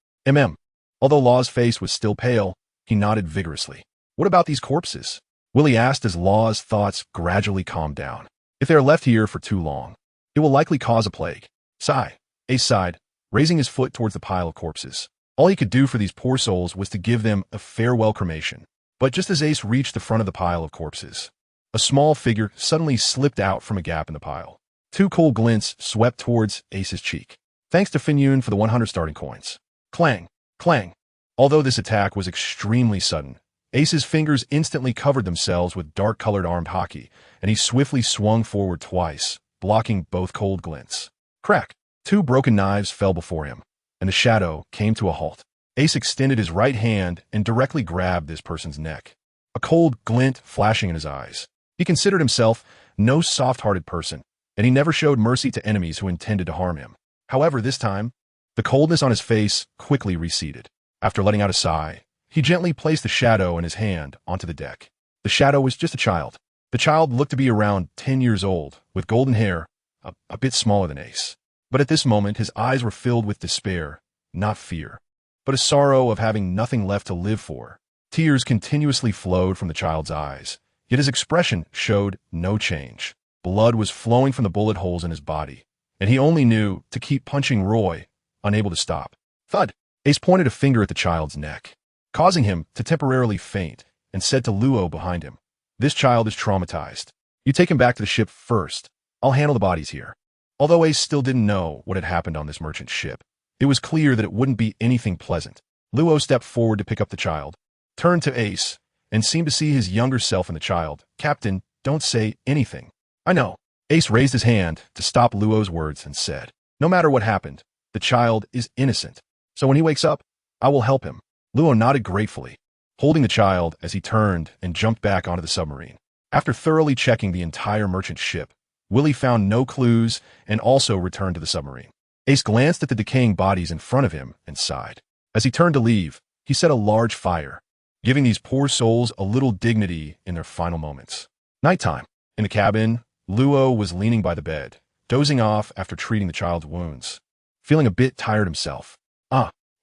S1: Although Law's face was still pale, he nodded vigorously. "What about these corpses?" Willy asked as Law's thoughts gradually calmed down. "If they are left here for too long, it will likely cause a plague." Sigh. Ace sighed, raising his foot towards the pile of corpses. All he could do for these poor souls was to give them a farewell cremation. But just as Ace reached the front of the pile of corpses, a small figure suddenly slipped out from a gap in the pile. 2 cold glints swept towards Ace's cheek. "Thanks to Finyun for the 100 starting coins." Clang, clang. Although this attack was extremely sudden, Ace's fingers instantly covered themselves with dark-colored armed hockey, and he swiftly swung forward twice, blocking both cold glints. Crack! 2 broken knives fell before him, and the shadow came to a halt. Ace extended his right hand and directly grabbed this person's neck, a cold glint flashing in his eyes. He considered himself no soft-hearted person, and he never showed mercy to enemies who intended to harm him. However, this time, the coldness on his face quickly receded. After letting out a sigh, he gently placed the shadow in his hand onto the deck. The shadow was just a child. The child looked to be around 10 years old, with golden hair, a bit smaller than Ace. But at this moment, his eyes were filled with despair, not fear. but a sorrow of having nothing left to live for. Tears continuously flowed from the child's eyes, yet his expression showed no change. Blood was flowing from the bullet holes in his body, and he only knew to keep punching Roy, unable to stop. Thud! Ace pointed a finger at the child's neck, causing him to temporarily faint, and said to Luo behind him, "This child is traumatized. You take him back to the ship first. I'll handle the bodies here." Although Ace still didn't know what had happened on this merchant ship, it was clear that it wouldn't be anything pleasant. Luo stepped forward to pick up the child, turned to Ace, and seemed to see his younger self in the child. "Captain, don't say anything." "I know." Ace raised his hand to stop Luo's words and said, "No matter what happened, the child is innocent. So when he wakes up, I will help him." Luo nodded gratefully, holding the child as he turned and jumped back onto the submarine. After thoroughly checking the entire merchant ship, Willie found no clues and also returned to the submarine. Ace glanced at the decaying bodies in front of him and sighed. As he turned to leave, he set a large fire, giving these poor souls a little dignity in their final moments. Nighttime. In the cabin, Luo was leaning by the bed, dozing off after treating the child's wounds, feeling a bit tired himself.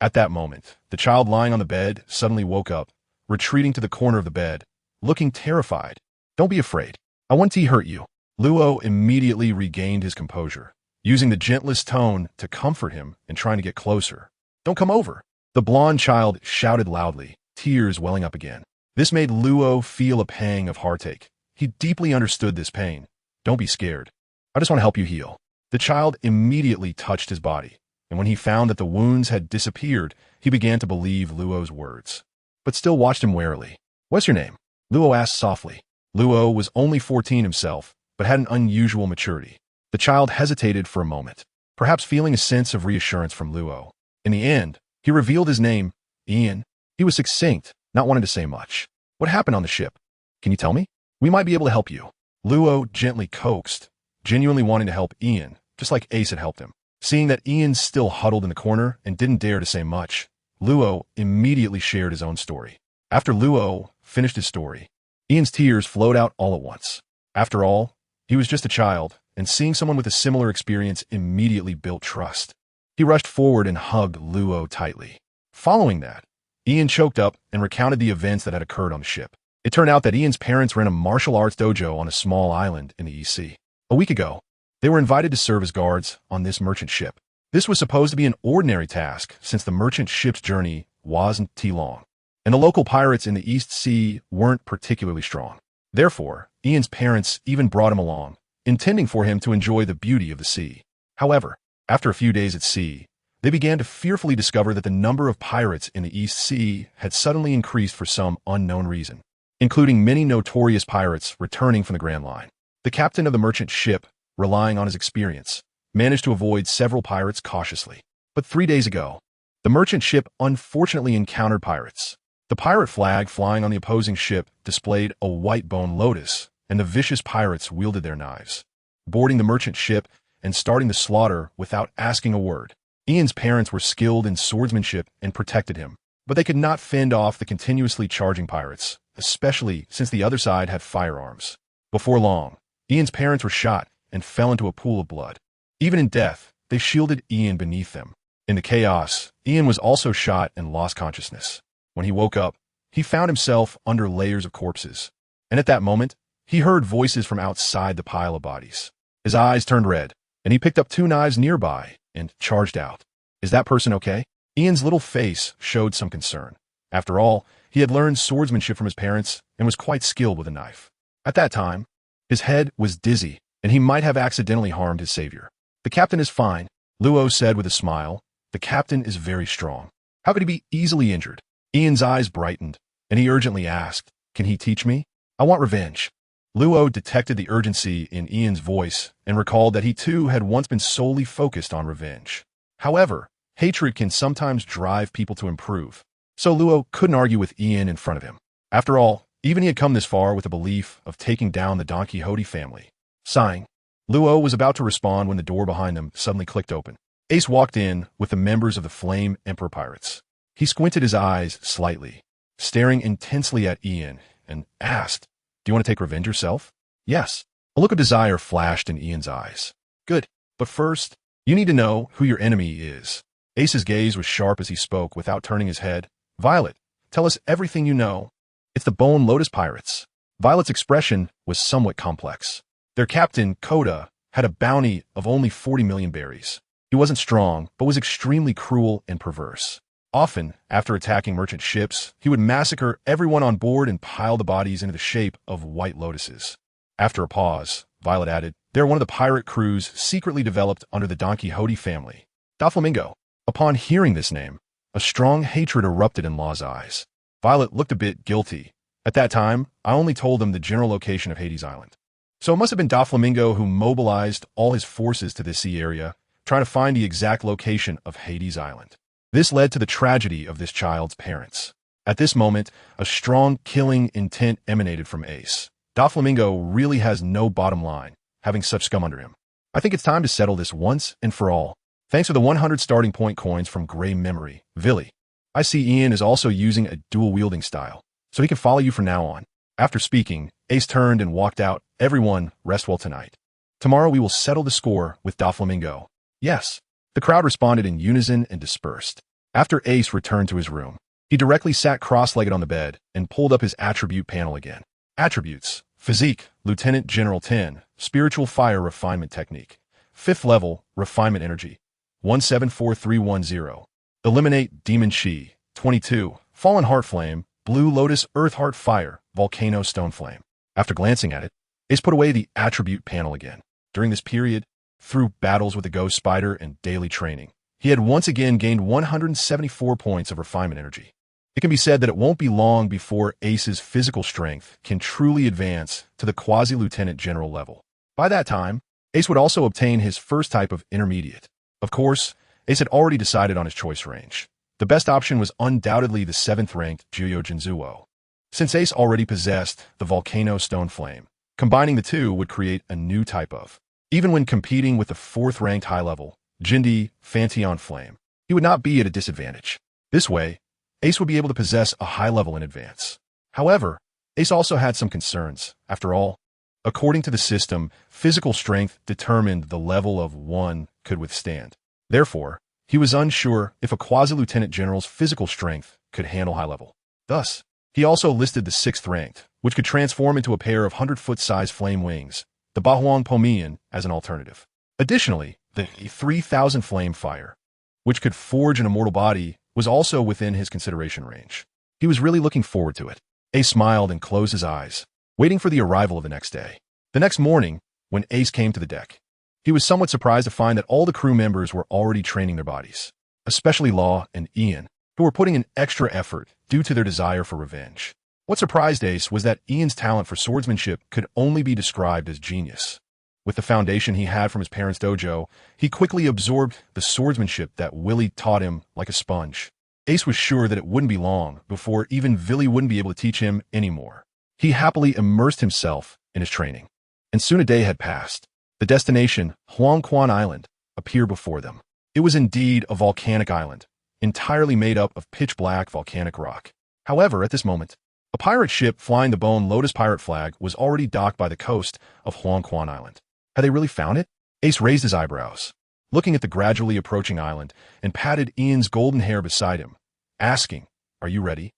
S1: At that moment, the child lying on the bed suddenly woke up, retreating to the corner of the bed, looking terrified. "Don't be afraid. I won't hurt you." Luo immediately regained his composure, using the gentlest tone to comfort him and trying to get closer. "Don't come over." The blonde child shouted loudly, tears welling up again. This made Luo feel a pang of heartache. He deeply understood this pain. "Don't be scared. I just want to help you heal." The child immediately touched his body, and when he found that the wounds had disappeared, he began to believe Luo's words, but still watched him warily. "What's your name?" Luo asked softly. Luo was only 14 himself, but had an unusual maturity. The child hesitated for a moment, perhaps feeling a sense of reassurance from Luo. In the end, he revealed his name, Ian. He was succinct, not wanting to say much. "What happened on the ship? Can you tell me? We might be able to help you." Luo gently coaxed, genuinely wanting to help Ian, just like Ace had helped him. Seeing that Ian still huddled in the corner and didn't dare to say much, Luo immediately shared his own story. After Luo finished his story, Ian's tears flowed out all at once. After all, he was just a child, and seeing someone with a similar experience immediately built trust. He rushed forward and hugged Luo tightly. Following that, Ian choked up and recounted the events that had occurred on the ship. It turned out that Ian's parents ran a martial arts dojo on a small island in the East Sea. A week ago, they were invited to serve as guards on this merchant ship. This was supposed to be an ordinary task since the merchant ship's journey wasn't too long, and the local pirates in the East Sea weren't particularly strong. Therefore, Ian's parents even brought him along, intending for him to enjoy the beauty of the sea. However, after a few days at sea, they began to fearfully discover that the number of pirates in the East Sea had suddenly increased for some unknown reason, including many notorious pirates returning from the Grand Line. The captain of the merchant ship, relying on his experience, managed to avoid several pirates cautiously. But 3 days ago, the merchant ship unfortunately encountered pirates. The pirate flag flying on the opposing ship displayed a white bone lotus, and the vicious pirates wielded their knives, boarding the merchant ship and starting the slaughter without asking a word. Ian's parents were skilled in swordsmanship and protected him, but they could not fend off the continuously charging pirates, especially since the other side had firearms. Before long, Ian's parents were shot and fell into a pool of blood. Even in death, they shielded Ian beneath them. In the chaos, Ian was also shot and lost consciousness. When he woke up, he found himself under layers of corpses, and at that moment, he heard voices from outside the pile of bodies. His eyes turned red, and he picked up 2 knives nearby and charged out. "Is that person okay?" Ian's little face showed some concern. After all, he had learned swordsmanship from his parents and was quite skilled with a knife. At that time, his head was dizzy, and he might have accidentally harmed his savior. "The captain is fine," Luo said with a smile. "The captain is very strong. How could he be easily injured?" Ian's eyes brightened, and he urgently asked, "Can he teach me? I want revenge." Luo detected the urgency in Ian's voice and recalled that he too had once been solely focused on revenge. However, hatred can sometimes drive people to improve, so Luo couldn't argue with Ian in front of him. After all, even he had come this far with the belief of taking down the Don Quixote family. Sighing, Luo was about to respond when the door behind them suddenly clicked open. Ace walked in with the members of the Flame Emperor Pirates. He squinted his eyes slightly, staring intensely at Ian, and asked, "Do you want to take revenge yourself?" "Yes." A look of desire flashed in Ian's eyes. "Good, but first, you need to know who your enemy is." Ace's gaze was sharp as he spoke without turning his head. Violet, tell us everything you know. It's the Bone Lotus Pirates. Violet's expression was somewhat complex. Their captain, Koda, had a bounty of only 40 million berries. He wasn't strong, but was extremely cruel and perverse. Often, after attacking merchant ships, he would massacre everyone on board and pile the bodies into the shape of white lotuses. After a pause, Violet added, "They're one of the pirate crews secretly developed under the Don Quixote family. Doflamingo." Upon hearing this name, a strong hatred erupted in Law's eyes. Violet looked a bit guilty. At that time, I only told them the general location of Hades Island. So it must have been Doflamingo who mobilized all his forces to this sea area, trying to find the exact location of Hades Island. This led to the tragedy of this child's parents. At this moment, a strong killing intent emanated from Ace. Doflamingo really has no bottom line, having such scum under him. I think it's time to settle this once and for all. Thanks for the 100 starting point coins from Gray Memory, Villy. I see Ian is also using a dual-wielding style, so he can follow you from now on. After speaking, Ace turned and walked out. Everyone, rest well tonight. Tomorrow we will settle the score with Doflamingo. Yes. The crowd responded in unison and dispersed. After Ace returned to his room, he directly sat cross-legged on the bed and pulled up his attribute panel again. Attributes: Physique, Lieutenant General 10, Spiritual Fire Refinement Technique. 5th level, Refinement Energy, 174310. Eliminate Demon Shi, 22, Fallen Heart Flame, Blue Lotus Earth Heart Fire, Volcano Stone Flame. After glancing at it, Ace put away the attribute panel again. During this period, through battles with the Ghost Spider and daily training, he had once again gained 174 points of refinement energy. It can be said that it won't be long before Ace's physical strength can truly advance to the quasi-lieutenant general level. By that time, Ace would also obtain his first type of intermediate. Of course, Ace had already decided on his choice range. The best option was undoubtedly the 7th-ranked Juyo Jinzuo. Since Ace already possessed the Volcano Stone Flame, combining the two would create a new type of. Even when competing with the 4th-ranked high-level Jindi Fanteon Flame, he would not be at a disadvantage. This way, Ace would be able to possess a high level in advance. However, Ace also had some concerns. After all, according to the system, physical strength determined the level of one could withstand. Therefore, he was unsure if a quasi-lieutenant general's physical strength could handle high level. Thus, he also listed the 6th-ranked, which could transform into a pair of 100-foot-size flame wings, the Bahuang Pomian, as an alternative. Additionally, the 3,000 Flame Fire, which could forge an immortal body, was also within his consideration range. He was really looking forward to it. Ace smiled and closed his eyes, waiting for the arrival of the next day. The next morning, when Ace came to the deck, he was somewhat surprised to find that all the crew members were already training their bodies, especially Law and Ian, who were putting in extra effort due to their desire for revenge. What surprised Ace was that Ian's talent for swordsmanship could only be described as genius. With the foundation he had from his parents' dojo, he quickly absorbed the swordsmanship that Willy taught him like a sponge. Ace was sure that it wouldn't be long before even Villy wouldn't be able to teach him anymore. He happily immersed himself in his training. And soon a day had passed. The destination, Huangquan Island, appeared before them. It was indeed a volcanic island, entirely made up of pitch-black volcanic rock. However, at this moment, a pirate ship flying the Bone Lotus pirate flag was already docked by the coast of Huangquan Island. Had they really found it? Ace raised his eyebrows, looking at the gradually approaching island, and patted Ian's golden hair beside him, asking, "Are you ready?"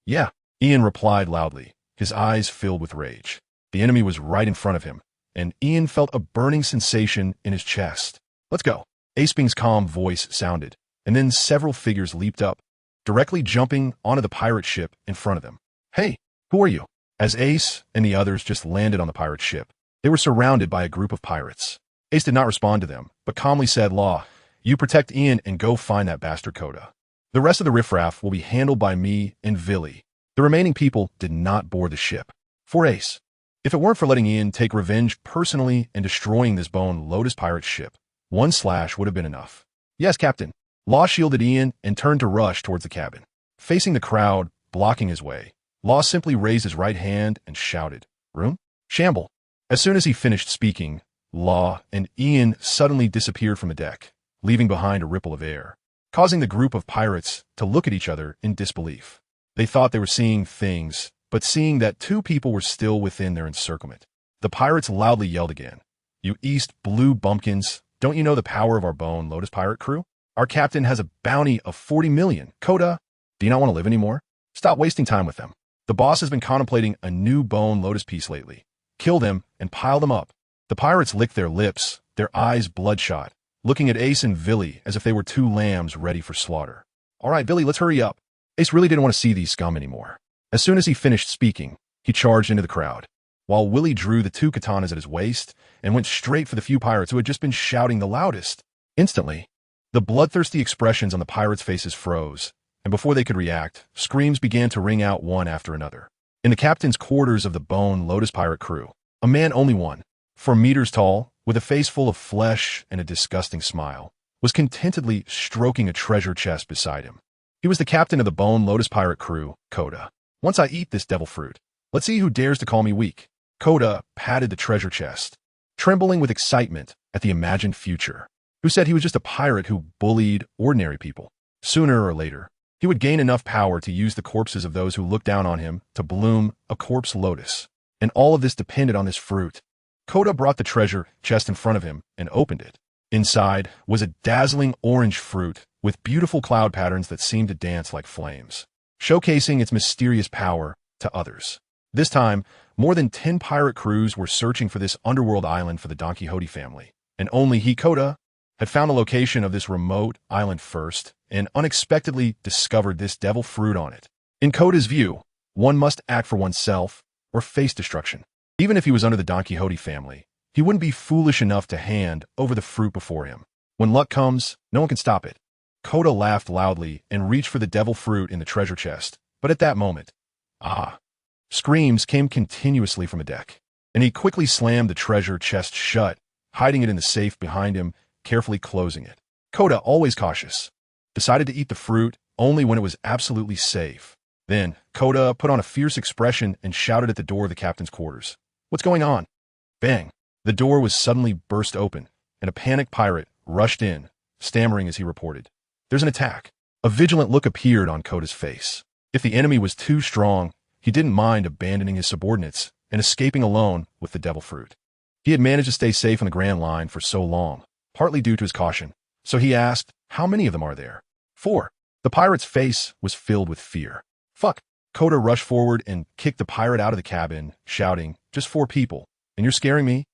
S1: "Yeah," Ian replied loudly, his eyes filled with rage. The enemy was right in front of him, and Ian felt a burning sensation in his chest. "Let's go." Acebing's calm voice sounded, and then several figures leaped up, directly jumping onto the pirate ship in front of them. "Hey, who are you?" As Ace and the others just landed on the pirate ship, they were surrounded by a group of pirates. Ace did not respond to them, but calmly said, "Law, you protect Ian and go find that bastard Koda. The rest of the riffraff will be handled by me and Villy." The remaining people did not board the ship. For Ace, if it weren't for letting Ian take revenge personally and destroying this Bone Lotus pirate ship, one slash would have been enough. "Yes, Captain." Law shielded Ian and turned to rush towards the cabin. Facing the crowd, blocking his way, Law simply raised his right hand and shouted, "Room? Shamble." As soon as he finished speaking, Law and Ian suddenly disappeared from the deck, leaving behind a ripple of air, causing the group of pirates to look at each other in disbelief. They thought they were seeing things, but seeing that two people were still within their encirclement. The pirates loudly yelled again, "You East Blue Bumpkins, don't you know the power of our Bone Lotus pirate crew?" Our captain has a bounty of 40 million. Kota, do you not want to live anymore? Stop wasting time with them. The boss has been contemplating a new bone lotus piece lately. Kill them and pile them up. The pirates licked their lips, their eyes bloodshot, looking at Ace and Villy as if they were two lambs ready for slaughter. All right, Villy, let's hurry up. Ace really didn't want to see these scum anymore. As soon as he finished speaking, he charged into the crowd, while Willy drew the two katanas at his waist and went straight for the few pirates who had just been shouting the loudest. Instantly, the bloodthirsty expressions on the pirates' faces froze, and before they could react, screams began to ring out one after another. In the captain's quarters of the Bone Lotus pirate crew, a man only one, 4 meters tall, with a face full of flesh and a disgusting smile, was contentedly stroking a treasure chest beside him. He was the captain of the Bone Lotus pirate crew, Kota. Once I eat this devil fruit, let's see who dares to call me weak. Kota patted the treasure chest, trembling with excitement at the imagined future. Who said he was just a pirate who bullied ordinary people? Sooner or later, he would gain enough power to use the corpses of those who looked down on him to bloom a corpse lotus. And all of this depended on this fruit. Kota brought the treasure chest in front of him and opened it. Inside was a dazzling orange fruit with beautiful cloud patterns that seemed to dance like flames, showcasing its mysterious power to others. This time, more than 10 pirate crews were searching for this underworld island for the Don Quixote family, and only he, Kota, had found the location of this remote island first and unexpectedly discovered this devil fruit on it. In Kota's view, one must act for oneself or face destruction. Even if he was under the Don Quixote family, he wouldn't be foolish enough to hand over the fruit before him. When luck comes, no one can stop it. Kota laughed loudly and reached for the devil fruit in the treasure chest, but at that moment, screams came continuously from the deck, and he quickly slammed the treasure chest shut, hiding it in the safe behind him, carefully closing it. Kota, always cautious, decided to eat the fruit only when it was absolutely safe. Then, Kota put on a fierce expression and shouted at the door of the captain's quarters. What's going on? Bang! The door was suddenly burst open, and a panicked pirate rushed in, stammering as he reported. There's an attack. A vigilant look appeared on Kota's face. If the enemy was too strong, he didn't mind abandoning his subordinates and escaping alone with the devil fruit. He had managed to stay safe on the Grand Line for so long, partly due to his caution. So he asked, how many of them are there? 4. The pirate's face was filled with fear. Fuck. Kota rushed forward and kicked the pirate out of the cabin, shouting, just 4 people, and you're scaring me?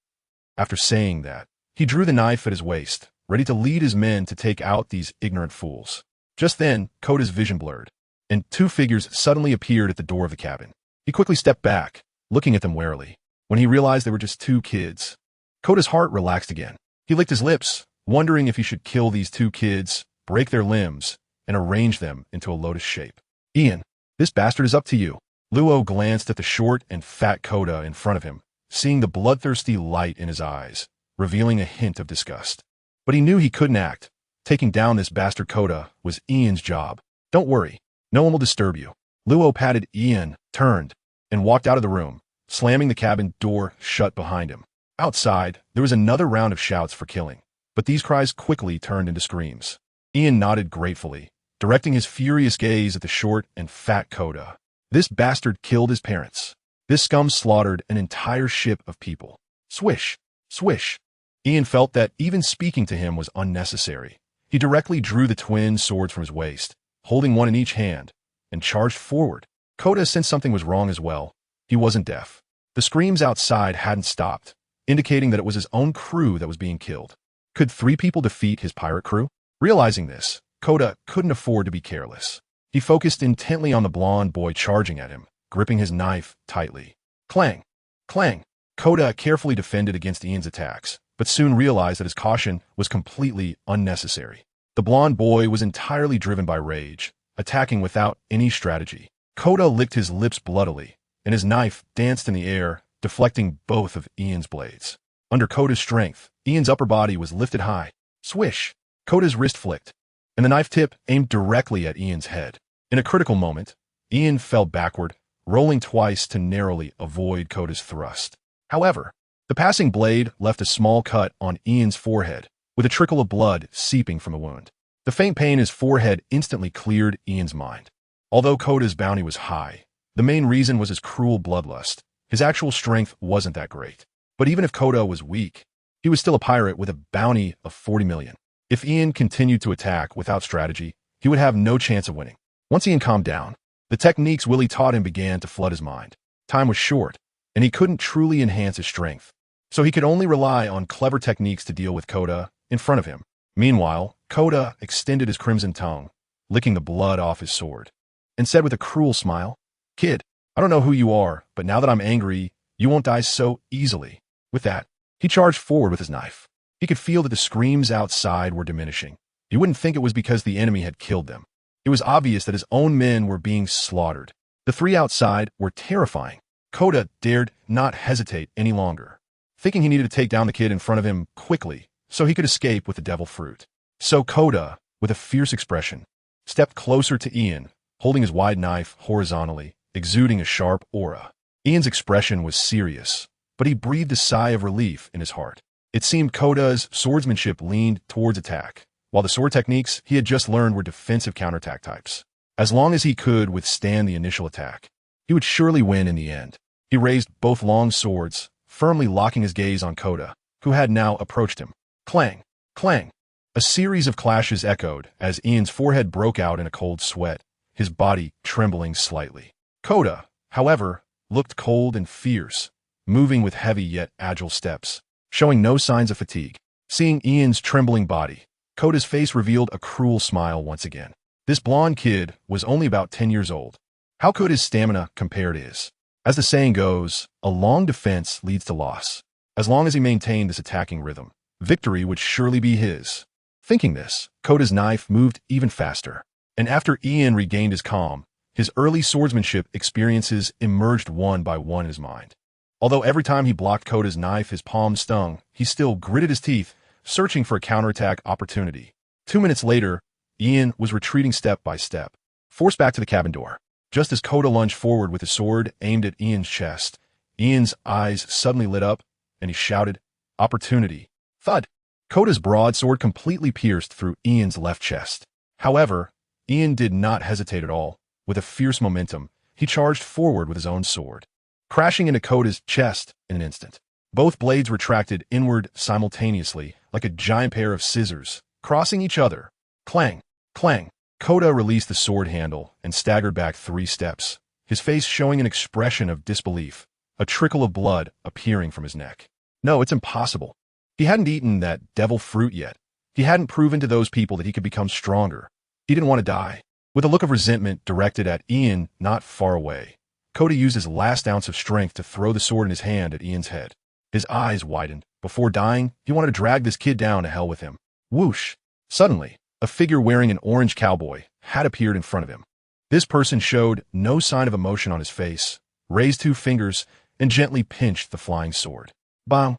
S1: After saying that, he drew the knife at his waist, ready to lead his men to take out these ignorant fools. Just then, Kota's vision blurred, and 2 figures suddenly appeared at the door of the cabin. He quickly stepped back, looking at them warily. When he realized they were just 2 kids, Kota's heart relaxed again. He licked his lips, wondering if he should kill these 2 kids, break their limbs, and arrange them into a lotus shape. Ian, this bastard is up to you. Luo glanced at the short and fat Kota in front of him, seeing the bloodthirsty light in his eyes, revealing a hint of disgust. But he knew he couldn't act. Taking down this bastard Kota was Ian's job. Don't worry, no one will disturb you. Luo patted Ian, turned, and walked out of the room, slamming the cabin door shut behind him. Outside, there was another round of shouts for killing, but these cries quickly turned into screams. Ian nodded gratefully, directing his furious gaze at the short and fat Kota. This bastard killed his parents. This scum slaughtered an entire ship of people. Swish, swish. Ian felt that even speaking to him was unnecessary. He directly drew the twin swords from his waist, holding one in each hand, and charged forward. Kota sensed something was wrong as well. He wasn't deaf. The screams outside hadn't stopped, indicating that it was his own crew that was being killed. Could 3 people defeat his pirate crew? Realizing this, Kota couldn't afford to be careless. He focused intently on the blonde boy charging at him, gripping his knife tightly. Clang! Clang! Kota carefully defended against Ian's attacks, but soon realized that his caution was completely unnecessary. The blonde boy was entirely driven by rage, attacking without any strategy. Kota licked his lips bloodily, and his knife danced in the air, deflecting both of Ian's blades. Under Kota's strength, Ian's upper body was lifted high. Swish! Kota's wrist flicked, and the knife tip aimed directly at Ian's head. In a critical moment, Ian fell backward, rolling twice to narrowly avoid Kota's thrust. However, the passing blade left a small cut on Ian's forehead, with a trickle of blood seeping from the wound. The faint pain in his forehead instantly cleared Ian's mind. Although Kota's bounty was high, the main reason was his cruel bloodlust. His actual strength wasn't that great. But even if Kota was weak, he was still a pirate with a bounty of 40 million. If Ian continued to attack without strategy, he would have no chance of winning. Once Ian calmed down, the techniques Willie taught him began to flood his mind. Time was short, and he couldn't truly enhance his strength, so he could only rely on clever techniques to deal with Kota in front of him. Meanwhile, Kota extended his crimson tongue, licking the blood off his sword, and said with a cruel smile, "Kid, I don't know who you are, but now that I'm angry, you won't die so easily." With that, he charged forward with his knife. He could feel that the screams outside were diminishing. You wouldn't think it was because the enemy had killed them. It was obvious that his own men were being slaughtered. The three outside were terrifying. Kota dared not hesitate any longer, thinking he needed to take down the kid in front of him quickly so he could escape with the devil fruit. So Kota, with a fierce expression, stepped closer to Ian, holding his wide knife horizontally, exuding a sharp aura. Ian's expression was serious, but he breathed a sigh of relief in his heart. It seemed Kota's swordsmanship leaned towards attack, while the sword techniques he had just learned were defensive counterattack types. As long as he could withstand the initial attack, he would surely win in the end. He raised both long swords, firmly locking his gaze on Kota, who had now approached him. Clang! Clang! A series of clashes echoed as Ian's forehead broke out in a cold sweat, his body trembling slightly. Kota, however, looked cold and fierce, moving with heavy yet agile steps, showing no signs of fatigue. Seeing Ian's trembling body, Kota's face revealed a cruel smile once again. This blonde kid was only about 10 years old. How could his stamina compare to his? As the saying goes, a long defense leads to loss. As long as he maintained this attacking rhythm, victory would surely be his. Thinking this, Kota's knife moved even faster. And after Ian regained his calm, his early swordsmanship experiences emerged one by one in his mind. Although every time he blocked Kota's knife his palm stung, he still gritted his teeth, searching for a counterattack opportunity. 2 minutes later, Ian was retreating step by step, forced back to the cabin door. Just as Kota lunged forward with his sword aimed at Ian's chest, Ian's eyes suddenly lit up, and he shouted, "Opportunity!" Thud! Kota's broadsword completely pierced through Ian's left chest. However, Ian did not hesitate at all. With a fierce momentum, he charged forward with his own sword, crashing into Kota's chest in an instant. Both blades retracted inward simultaneously, like a giant pair of scissors, crossing each other. Clang! Clang! Kota released the sword handle and staggered back 3 steps, his face showing an expression of disbelief, a trickle of blood appearing from his neck. No, it's impossible. He hadn't eaten that devil fruit yet. He hadn't proven to those people that he could become stronger. He didn't want to die. With a look of resentment directed at Ian not far away, Kota used his last ounce of strength to throw the sword in his hand at Ian's head. His eyes widened. Before dying, he wanted to drag this kid down to hell with him. Whoosh! Suddenly, a figure wearing an orange cowboy hat appeared in front of him. This person showed no sign of emotion on his face, raised 2 fingers, and gently pinched the flying sword. Bang!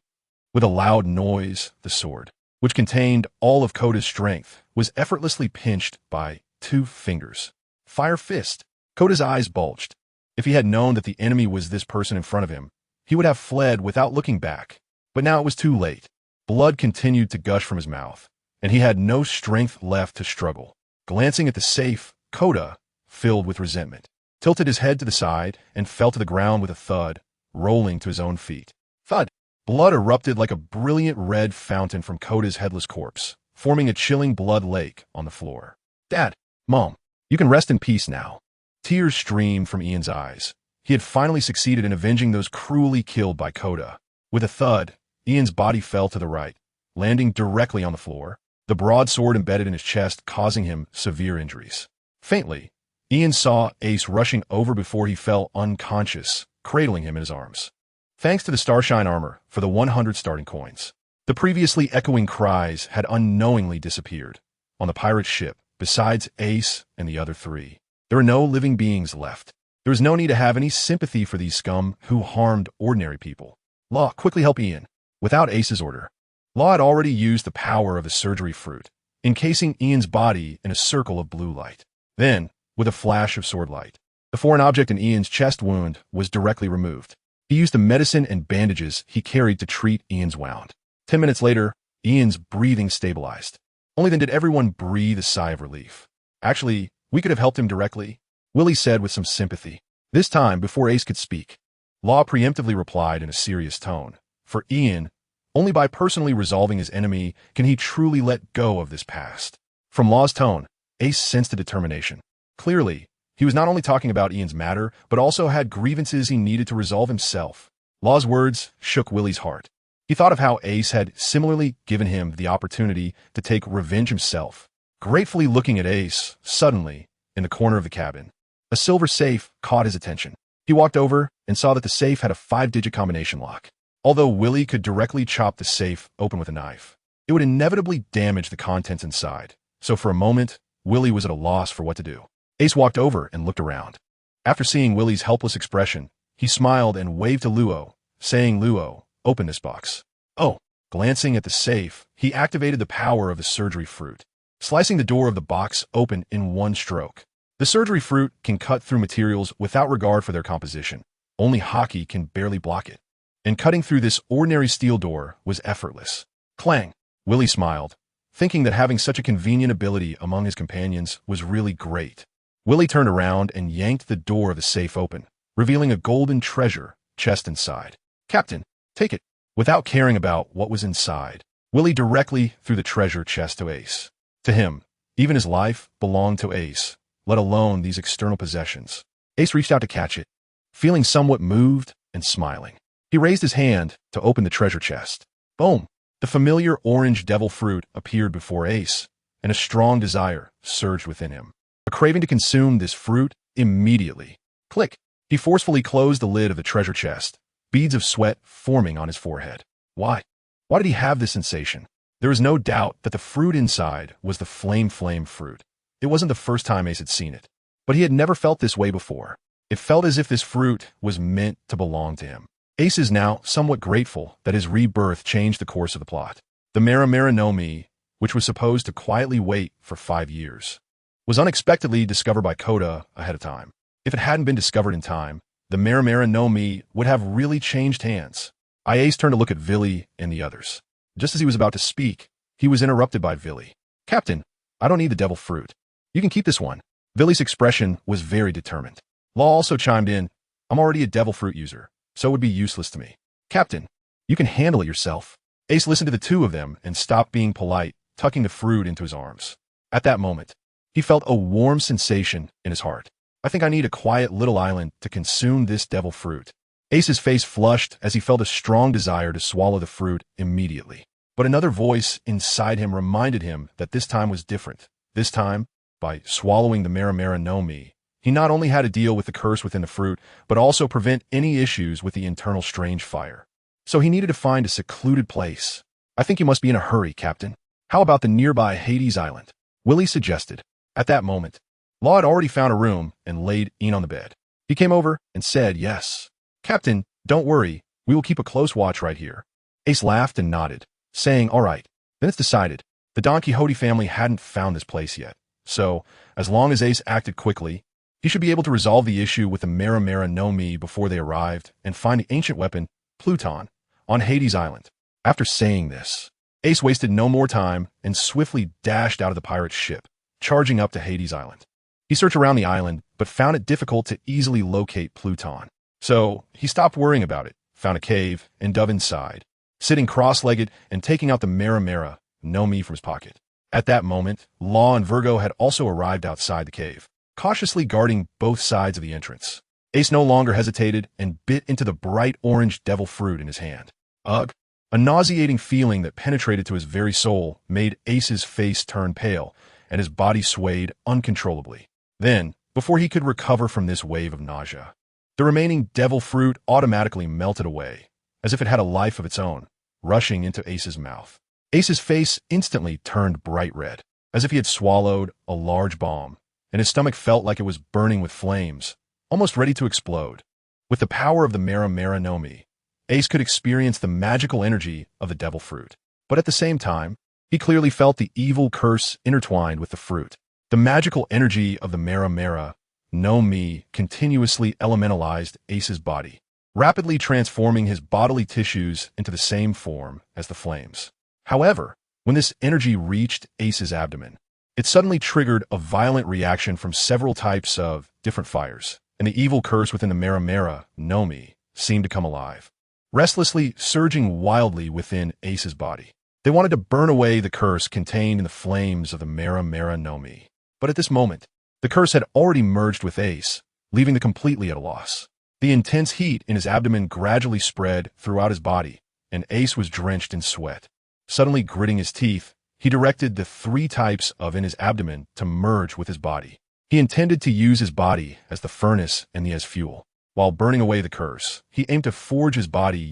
S1: With a loud noise, the sword, which contained all of Kota's strength, was effortlessly pinched by 2 fingers. Fire fist! Kota's eyes bulged. If he had known that the enemy was this person in front of him, he would have fled without looking back. But now it was too late. Blood continued to gush from his mouth, and he had no strength left to struggle. Glancing at the safe, Kota, filled with resentment, tilted his head to the side and fell to the ground with a thud, rolling to his own feet. Thud! Blood erupted like a brilliant red fountain from Kota's headless corpse, forming a chilling blood lake on the floor. Dad! Mom! You can rest in peace now. Tears streamed from Ian's eyes. He had finally succeeded in avenging those cruelly killed by Kota. With a thud, Ian's body fell to the right, landing directly on the floor, the broadsword embedded in his chest causing him severe injuries. Faintly, Ian saw Ace rushing over before he fell unconscious, cradling him in his arms. Thanks to the Starshine armor for the 100 starting coins. The previously echoing cries had unknowingly disappeared. On the pirate ship, besides Ace and the other 3, there were no living beings left. There was no need to have any sympathy for these scum who harmed ordinary people. Law, quickly help Ian. Without Ace's order, Law had already used the power of the surgery fruit, encasing Ian's body in a circle of blue light. Then, with a flash of sword light, the foreign object in Ian's chest wound was directly removed. He used the medicine and bandages he carried to treat Ian's wound. 10 minutes later, Ian's breathing stabilized. Only then did everyone breathe a sigh of relief. Actually, we could have helped him directly, Willie said with some sympathy. This time, before Ace could speak, Law preemptively replied in a serious tone. For Ian, Only by personally resolving his enemy can he truly let go of this past. From Law's tone, Ace sensed a determination. Clearly, he was not only talking about Ian's matter, but also had grievances he needed to resolve himself. Law's words shook Willie's heart. He thought of how Ace had similarly given him the opportunity to take revenge himself. Gratefully looking at Ace, suddenly, in the corner of the cabin, a silver safe caught his attention. He walked over and saw that the safe had a 5-digit combination lock. Although Willie could directly chop the safe open with a knife, it would inevitably damage the contents inside. So for a moment, Willie was at a loss for what to do. Ace walked over and looked around. After seeing Willie's helpless expression, he smiled and waved to Luo, saying, "Luo, open this box." Oh, glancing at the safe, he activated the power of the surgery fruit, slicing the door of the box open in one stroke. The surgery fruit can cut through materials without regard for their composition. Only hockey can barely block it. And cutting through this ordinary steel door was effortless. Clang! Willie smiled, thinking that having such a convenient ability among his companions was really great. Willie turned around and yanked the door of the safe open, revealing a golden treasure chest inside. "Captain, take it." Without caring about what was inside, Willie directly threw the treasure chest to Ace. To him, even his life belonged to Ace, let alone these external possessions. Ace reached out to catch it, feeling somewhat moved and smiling. He raised his hand to open the treasure chest. Boom! The familiar orange devil fruit appeared before Ace, and a strong desire surged within him. A craving to consume this fruit immediately. Click! He forcefully closed the lid of the treasure chest, beads of sweat forming on his forehead. Why? Why did he have this sensation? There was no doubt that the fruit inside was the flame fruit. It wasn't the first time Ace had seen it, but he had never felt this way before. It felt as if this fruit was meant to belong to him. Ace is now somewhat grateful that his rebirth changed the course of the plot. The Mera Mera no Mi, which was supposed to quietly wait for 5 years, was unexpectedly discovered by Kota ahead of time. If it hadn't been discovered in time, the Mera Mera no Mi would have really changed hands. Ace turned to look at Villy and the others. Just as he was about to speak, he was interrupted by Villy. "Captain, I don't need the devil fruit. You can keep this one." Villy's expression was very determined. Law also chimed in, "I'm already a devil fruit user, so it would be useless to me." "Captain, you can handle it yourself." Ace listened to the two of them and stopped being polite, tucking the fruit into his arms. At that moment, he felt a warm sensation in his heart. "I think I need a quiet little island to consume this devil fruit." Ace's face flushed as he felt a strong desire to swallow the fruit immediately. But another voice inside him reminded him that this time was different. This time, by swallowing the Mera Mera no Mi, he not only had to deal with the curse within the fruit, but also prevent any issues with the internal strange fire. So he needed to find a secluded place. "I think you must be in a hurry, Captain. How about the nearby Hades Island?" Willie suggested. At that moment, Law had already found a room and laid Ian on the bed. He came over and said, "Yes. Captain, don't worry. We will keep a close watch right here." Ace laughed and nodded, saying, "All right, then it's decided." The Don Quixote family hadn't found this place yet, so as long as Ace acted quickly, he should be able to resolve the issue with the Mera Mera no Mi before they arrived and find the ancient weapon, Pluton, on Hades Island. After saying this, Ace wasted no more time and swiftly dashed out of the pirate's ship, charging up to Hades Island. He searched around the island, but found it difficult to easily locate Pluton. So he stopped worrying about it, found a cave, and dove inside, sitting cross-legged and taking out the Mera Mera no Mi from his pocket. At that moment, Law and Virgo had also arrived outside the cave, cautiously guarding both sides of the entrance. Ace no longer hesitated and bit into the bright orange devil fruit in his hand. Ugh! A nauseating feeling that penetrated to his very soul made Ace's face turn pale and his body swayed uncontrollably. Then, before he could recover from this wave of nausea, the remaining devil fruit automatically melted away, as if it had a life of its own, rushing into Ace's mouth. Ace's face instantly turned bright red, as if he had swallowed a large bomb, and his stomach felt like it was burning with flames, almost ready to explode. With the power of the Mera Mera no Mi, Ace could experience the magical energy of the devil fruit. But at the same time, he clearly felt the evil curse intertwined with the fruit. The magical energy of the Mera Mera no Mi continuously elementalized Ace's body, rapidly transforming his bodily tissues into the same form as the flames. However, when this energy reached Ace's abdomen, it suddenly triggered a violent reaction from several types of different fires, and the evil curse within the Mera Mera no Mi seemed to come alive. restlessly surging wildly within Ace's body. They wanted to burn away the curse contained in the flames of the Mera Mera no Mi. But at this moment, the curse had already merged with Ace, leaving them completely at a loss. The intense heat in his abdomen gradually spread throughout his body, and Ace was drenched in sweat. Suddenly gritting his teeth, he directed the 3 types of in his abdomen to merge with his body. He intended to use his body as the furnace and as fuel. While burning away the curse, he aimed to forge his body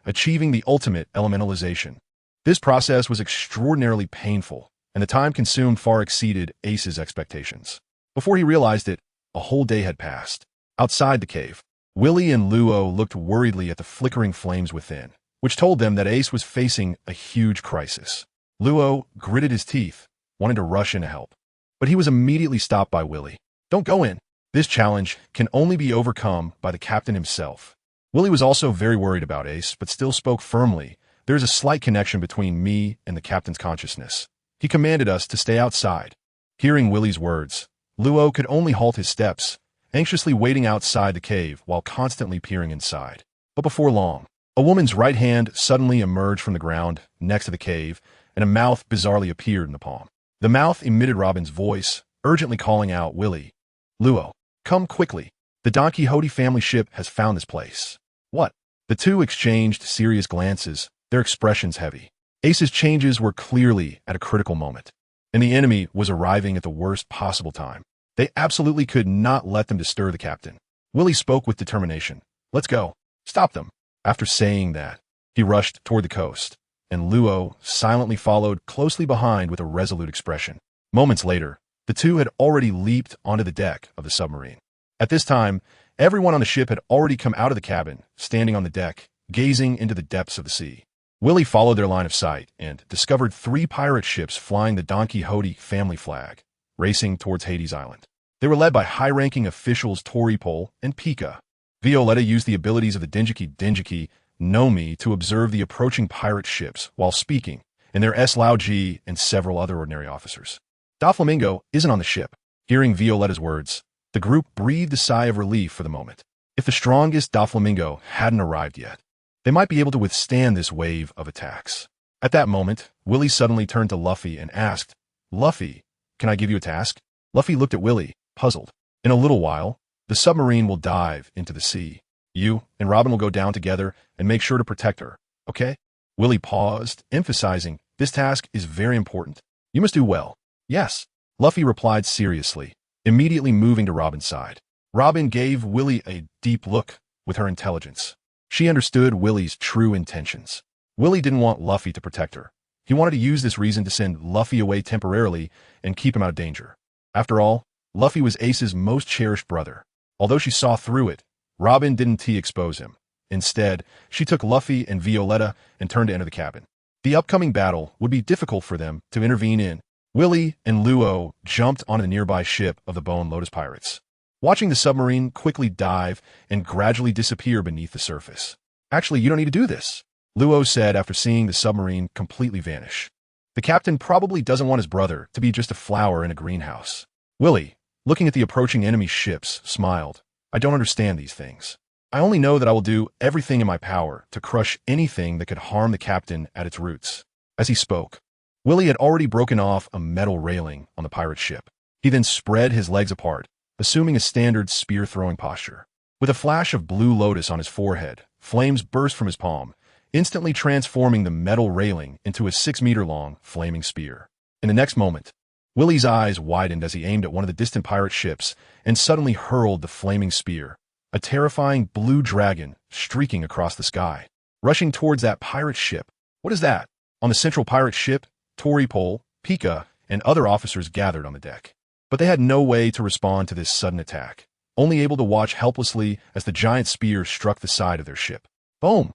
S1: achieving the ultimate elementalization. This process was extraordinarily painful, and the time consumed far exceeded Ace's expectations. Before he realized it, a whole day had passed. Outside the cave, Willie and Luo looked worriedly at the flickering flames within, which told them that Ace was facing a huge crisis. Luo gritted his teeth, wanting to rush in to help. But he was immediately stopped by Willie. "Don't go in. This challenge can only be overcome by the captain himself." Willie was also very worried about Ace, but still spoke firmly. "There is a slight connection between me and the captain's consciousness. He commanded us to stay outside." Hearing Willie's words, Luo could only halt his steps, anxiously waiting outside the cave while constantly peering inside. But before long, a woman's right hand suddenly emerged from the ground next to the cave, and a mouth bizarrely appeared in the palm. The mouth emitted Robin's voice, urgently calling out Willie. "Luo, come quickly. The Don Quixote family ship has found this place." "What?" The two exchanged serious glances, their expressions heavy. Ace's changes were clearly at a critical moment, and the enemy was arriving at the worst possible time. They absolutely could not let them disturb the captain. Willie spoke with determination. "Let's go. Stop them." After saying that, he rushed toward the coast, and Luo silently followed closely behind with a resolute expression. Moments later, the two had already leaped onto the deck of the submarine. At this time, everyone on the ship had already come out of the cabin, standing on the deck, gazing into the depths of the sea. Willie followed their line of sight and discovered 3 pirate ships flying the Don Quixote family flag, racing towards Hades Island. They were led by high-ranking officials Toripol and Pika. Violetta used the abilities of the Dengeki no Mi to observe the approaching pirate ships while speaking, and their Lao Ji and several other ordinary officers. Doflamingo isn't on the ship. Hearing Violetta's words, the group breathed a sigh of relief for the moment. If the strongest Doflamingo hadn't arrived yet, they might be able to withstand this wave of attacks. At that moment, Willie suddenly turned to Luffy and asked, "Luffy, can I give you a task?" Luffy looked at Willie, puzzled. "In a little while, the submarine will dive into the sea. You and Robin will go down together and make sure to protect her, okay?" Willie paused, emphasizing, "This task is very important. You must do well." "Yes," Luffy replied seriously, immediately moving to Robin's side. Robin gave Willie a deep look with her intelligence. She understood Willie's true intentions. Willie didn't want Luffy to protect her. He wanted to use this reason to send Luffy away temporarily and keep him out of danger. After all, Luffy was Ace's most cherished brother. Although she saw through it, Robin didn't expose him. Instead, she took Luffy and Violetta and turned to enter the cabin. The upcoming battle would be difficult for them to intervene in. Willie and Luo jumped onto the nearby ship of the Bone Lotus pirates, watching the submarine quickly dive and gradually disappear beneath the surface. "Actually, you don't need to do this," Luo said after seeing the submarine completely vanish. The captain probably doesn't want his brother to be just a flower in a greenhouse. Willie, looking at the approaching enemy ships, smiled. "I don't understand these things. I only know that I will do everything in my power to crush anything that could harm the captain at its roots." As he spoke, Willie had already broken off a metal railing on the pirate ship. He then spread his legs apart, assuming a standard spear-throwing posture. With a flash of blue lotus on his forehead, flames burst from his palm, instantly transforming the metal railing into a 6-meter-long flaming spear. In the next moment, Willie's eyes widened as he aimed at one of the distant pirate ships and suddenly hurled the flaming spear, a terrifying blue dragon streaking across the sky. Rushing towards that pirate ship. What is that? On the central pirate ship, Toripol, Pika, and other officers gathered on the deck. But they had no way to respond to this sudden attack, only able to watch helplessly as the giant spear struck the side of their ship. Boom!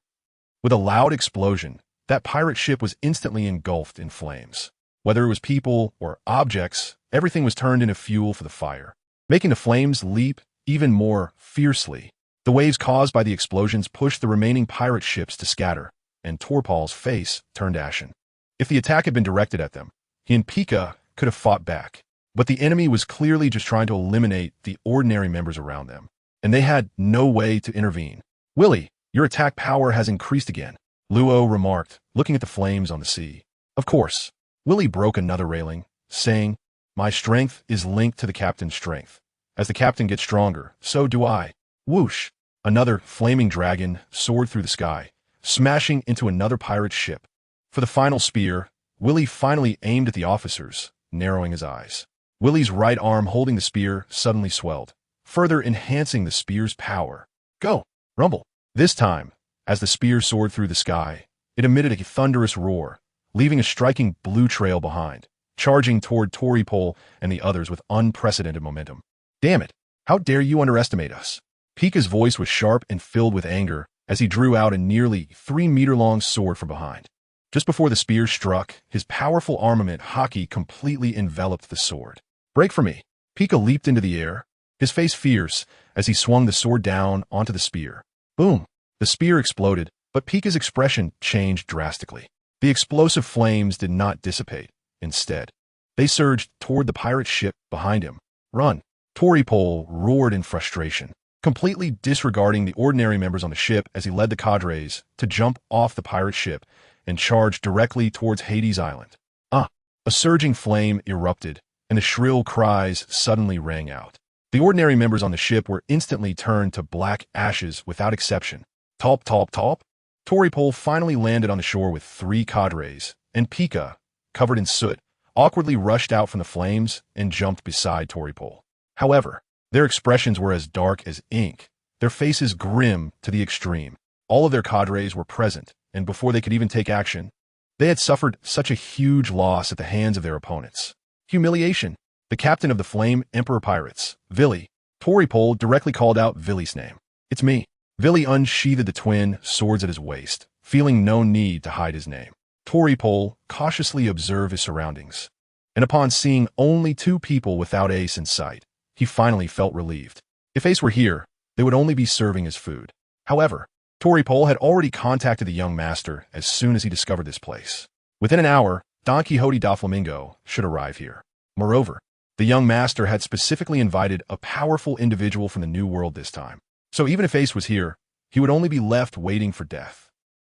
S1: With a loud explosion, that pirate ship was instantly engulfed in flames. Whether it was people or objects, everything was turned into fuel for the fire, making the flames leap even more fiercely. The waves caused by the explosions pushed the remaining pirate ships to scatter, and Torpal's face turned ashen. If the attack had been directed at them, he and Pika could have fought back. But the enemy was clearly just trying to eliminate the ordinary members around them, and they had no way to intervene. "Willie, Your attack power has increased again, Luo remarked, looking at the flames on the sea. Of course. Willie broke another railing, saying, my strength is linked to the captain's strength. As the captain gets stronger, so do I. Whoosh! Another flaming dragon soared through the sky, smashing into another pirate ship. For the final spear, Willie finally aimed at the officers, narrowing his eyes. Willie's right arm holding the spear suddenly swelled, further enhancing the spear's power. Go! Rumble! This time, as the spear soared through the sky, it emitted a thunderous roar, leaving a striking blue trail behind, charging toward Toripole and the others with unprecedented momentum. Damn it! How dare you underestimate us? Pika's voice was sharp and filled with anger as he drew out a nearly 3-meter-long sword from behind. Just before the spear struck, his powerful armament Haki completely enveloped the sword. Break for me! Pika leaped into the air, his face fierce as he swung the sword down onto the spear. Boom! The spear exploded, but Pika's expression changed drastically. The explosive flames did not dissipate. Instead, they surged toward the pirate ship behind him. Run! Toripole roared in frustration, completely disregarding the ordinary members on the ship as he led the cadres to jump off the pirate ship and charge directly towards Hades Island. A surging flame erupted, and the shrill cries suddenly rang out. The ordinary members on the ship were instantly turned to black ashes without exception. Top, top, top! Toripole finally landed on the shore with 3 cadres, and Pika, covered in soot, awkwardly rushed out from the flames and jumped beside Toripole. However, their expressions were as dark as ink, their faces grim to the extreme. All of their cadres were present, and before they could even take action, they had suffered such a huge loss at the hands of their opponents. Humiliation. The captain of the Flame Emperor Pirates, Villy. Toripole directly called out Villy's name. It's me. Villy unsheathed the twin swords at his waist, feeling no need to hide his name. Toripole cautiously observed his surroundings, and upon seeing only 2 people without Ace in sight, he finally felt relieved. If Ace were here, they would only be serving as food. However, Toripole had already contacted the young master as soon as he discovered this place. Within an hour, Don Quixote da Flamingo should arrive here. Moreover, the young master had specifically invited a powerful individual from the New World this time. So even if Ace was here, he would only be left waiting for death.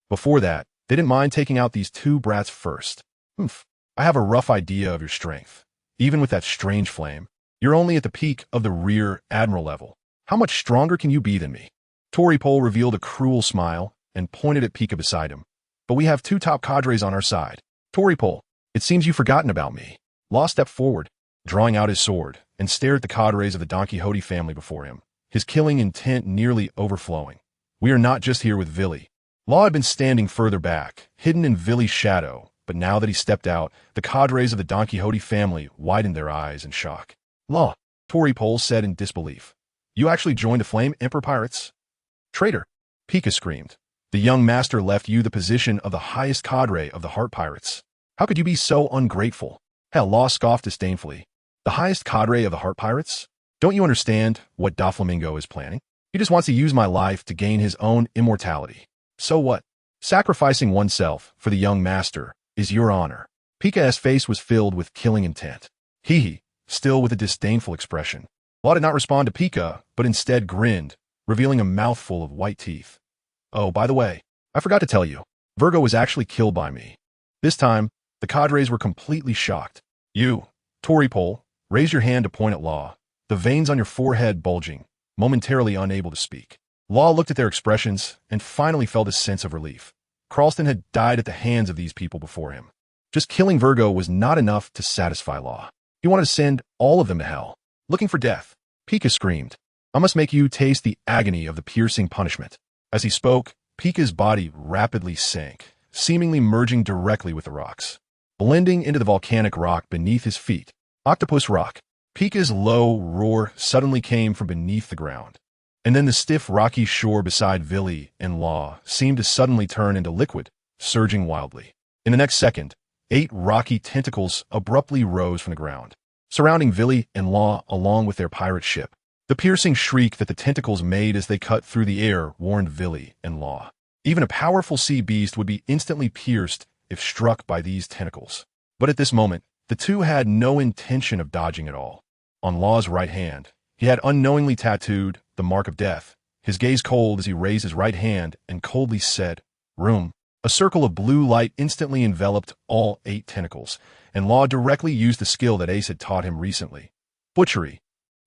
S1: Before that, they didn't mind taking out these 2 brats first. I have a rough idea of your strength. Even with that strange flame, you're only at the peak of the Rear Admiral level. How much stronger can you be than me? Toripole revealed a cruel smile and pointed at Pika beside him. But we have 2 top cadres on our side. Toripole, it seems you've forgotten about me. Law stepped forward, drawing out his sword, and stared at the cadres of the Don Quixote family before him, his killing intent nearly overflowing. We are not just here with Villy. Law had been standing further back, hidden in Villy's shadow, but now that he stepped out, the cadres of the Don Quixote family widened their eyes in shock. Law, Toripole said in disbelief. You actually joined the Flame Emperor Pirates? Traitor! Pika screamed. The young master left you the position of the highest cadre of the Heart Pirates. How could you be so ungrateful? Hell, Law scoffed disdainfully. The highest cadre of the Heart Pirates? Don't you understand what Doflamingo is planning? He just wants to use my life to gain his own immortality. So what? Sacrificing oneself for the young master is your honor. Pika's face was filled with killing intent. Hee, still with a disdainful expression. Law did not respond to Pika, but instead grinned, revealing a mouthful of white teeth. Oh, by the way, I forgot to tell you, Virgo was actually killed by me. This time, the cadres were completely shocked. You, Toripole, raised your hand to point at Law, the veins on your forehead bulging, momentarily unable to speak. Law looked at their expressions and finally felt a sense of relief. Carlston had died at the hands of these people before him. Just killing Virgo was not enough to satisfy Law. He wanted to send all of them to hell, looking for death. Pika screamed, I must make you taste the agony of the piercing punishment. As he spoke, Pika's body rapidly sank, seemingly merging directly with the rocks, blending into the volcanic rock beneath his feet. Octopus Rock. Pika's low roar suddenly came from beneath the ground, and then the stiff rocky shore beside Villy and Law seemed to suddenly turn into liquid, surging wildly. In the next second, 8 rocky tentacles abruptly rose from the ground, surrounding Villy and Law along with their pirate ship. The piercing shriek that the tentacles made as they cut through the air warned Villy and Law. Even a powerful sea beast would be instantly pierced if struck by these tentacles. But at this moment, the two had no intention of dodging at all. On Law's right hand, he had unknowingly tattooed the mark of death, his gaze cold as he raised his right hand and coldly said, "Room." A circle of blue light instantly enveloped all 8 tentacles, and Law directly used the skill that Ace had taught him recently. Butchery.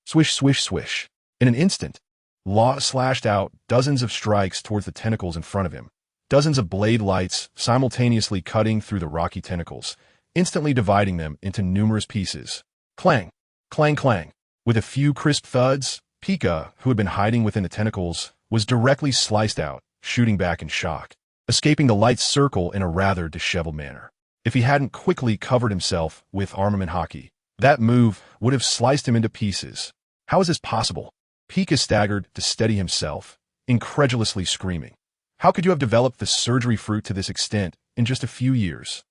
S1: Swish, swish, swish. In an instant, Law slashed out dozens of strikes towards the tentacles in front of him, dozens of blade lights simultaneously cutting through the rocky tentacles, instantly dividing them into numerous pieces. Clang, clang, clang. With a few crisp thuds, Pika, who had been hiding within the tentacles, was directly sliced out, shooting back in shock, escaping the light circle in a rather disheveled manner. If he hadn't quickly covered himself with armament hockey, that move would have sliced him into pieces. How is this possible? Pika staggered to steady himself, incredulously screaming. How could you have developed the surgery fruit to this extent in just a few years?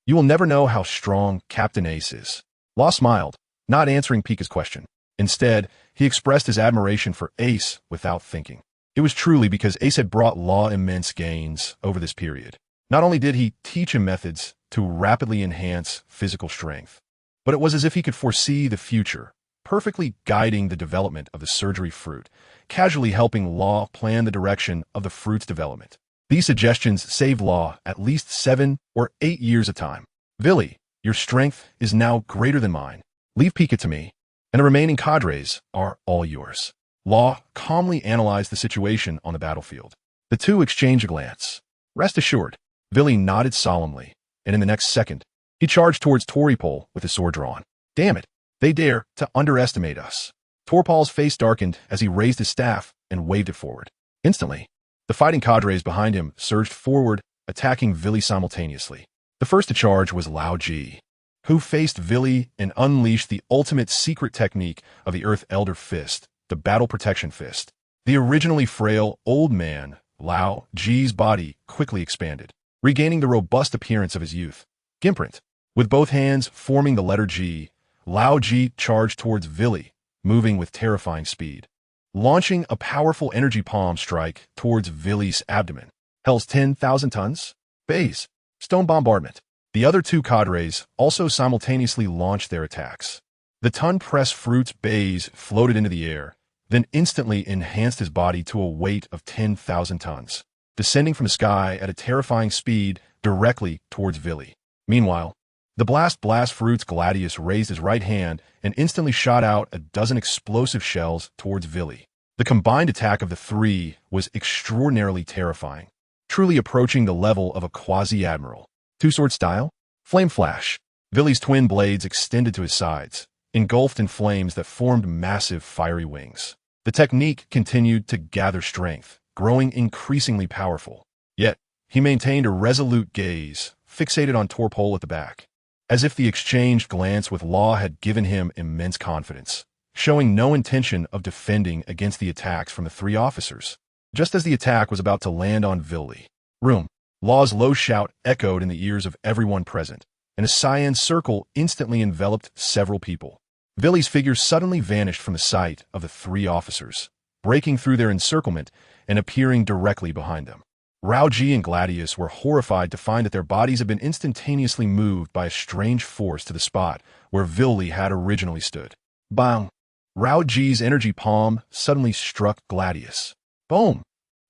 S1: You will never know how strong Captain Ace is. Law smiled, not answering Pika's question. Instead, he expressed his admiration for Ace without thinking. It was truly because Ace had brought Law immense gains over this period. Not only did he teach him methods to rapidly enhance physical strength, but it was as if he could foresee the future, perfectly guiding the development of the surgery fruit, casually helping Law plan the direction of the fruit's development. These suggestions saved Law at least 7 or 8 years of time. Villy, your strength is now greater than mine. Leave Pika to me, and the remaining cadres are all yours. Law calmly analyzed the situation on the battlefield. The two exchanged a glance. Rest assured, Villy nodded solemnly, and in the next second, he charged towards Toripol with his sword drawn. Damn it, they dare to underestimate us. Torpol's face darkened as he raised his staff and waved it forward. Instantly, the fighting cadres behind him surged forward, attacking Villy simultaneously. The first to charge was Lao Ji, who faced Villy and unleashed the ultimate secret technique of the Earth Elder Fist, the Battle Protection Fist. The originally frail old man, Lao Ji's body quickly expanded, regaining the robust appearance of his youth. Gimprint. With both hands forming the letter G, Lao Ji charged towards Villy, moving with terrifying speed, launching a powerful energy palm strike towards Villy's abdomen. Hell's 10,000 tons? Bays. Stone bombardment. The other two cadres also simultaneously launched their attacks. The ton-press fruit's bays floated into the air, then instantly enhanced his body to a weight of 10,000 tons, descending from the sky at a terrifying speed directly towards Villy. Meanwhile, the blast fruit's Gladius raised his right hand and instantly shot out a dozen explosive shells towards Villy. The combined attack of the three was extraordinarily terrifying, truly approaching the level of a quasi-admiral. Two-sword style? Flame flash. Villy's twin blades extended to his sides, engulfed in flames that formed massive fiery wings. The technique continued to gather strength, growing increasingly powerful. Yet, he maintained a resolute gaze, fixated on Torpol at the back, as if the exchanged glance with Law had given him immense confidence, showing no intention of defending against the attacks from the three officers. Just as the attack was about to land on Villy, room, Law's low shout echoed in the ears of everyone present, and a cyan circle instantly enveloped several people. Villy's figure suddenly vanished from the sight of the three officers, breaking through their encirclement and appearing directly behind them. Raoji and Gladius were horrified to find that their bodies had been instantaneously moved by a strange force to the spot where Villy had originally stood. Bang! Raoji's energy palm suddenly struck Gladius. Boom!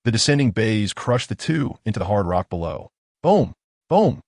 S1: The descending bays crushed the two into the hard rock below. Boom! Boom!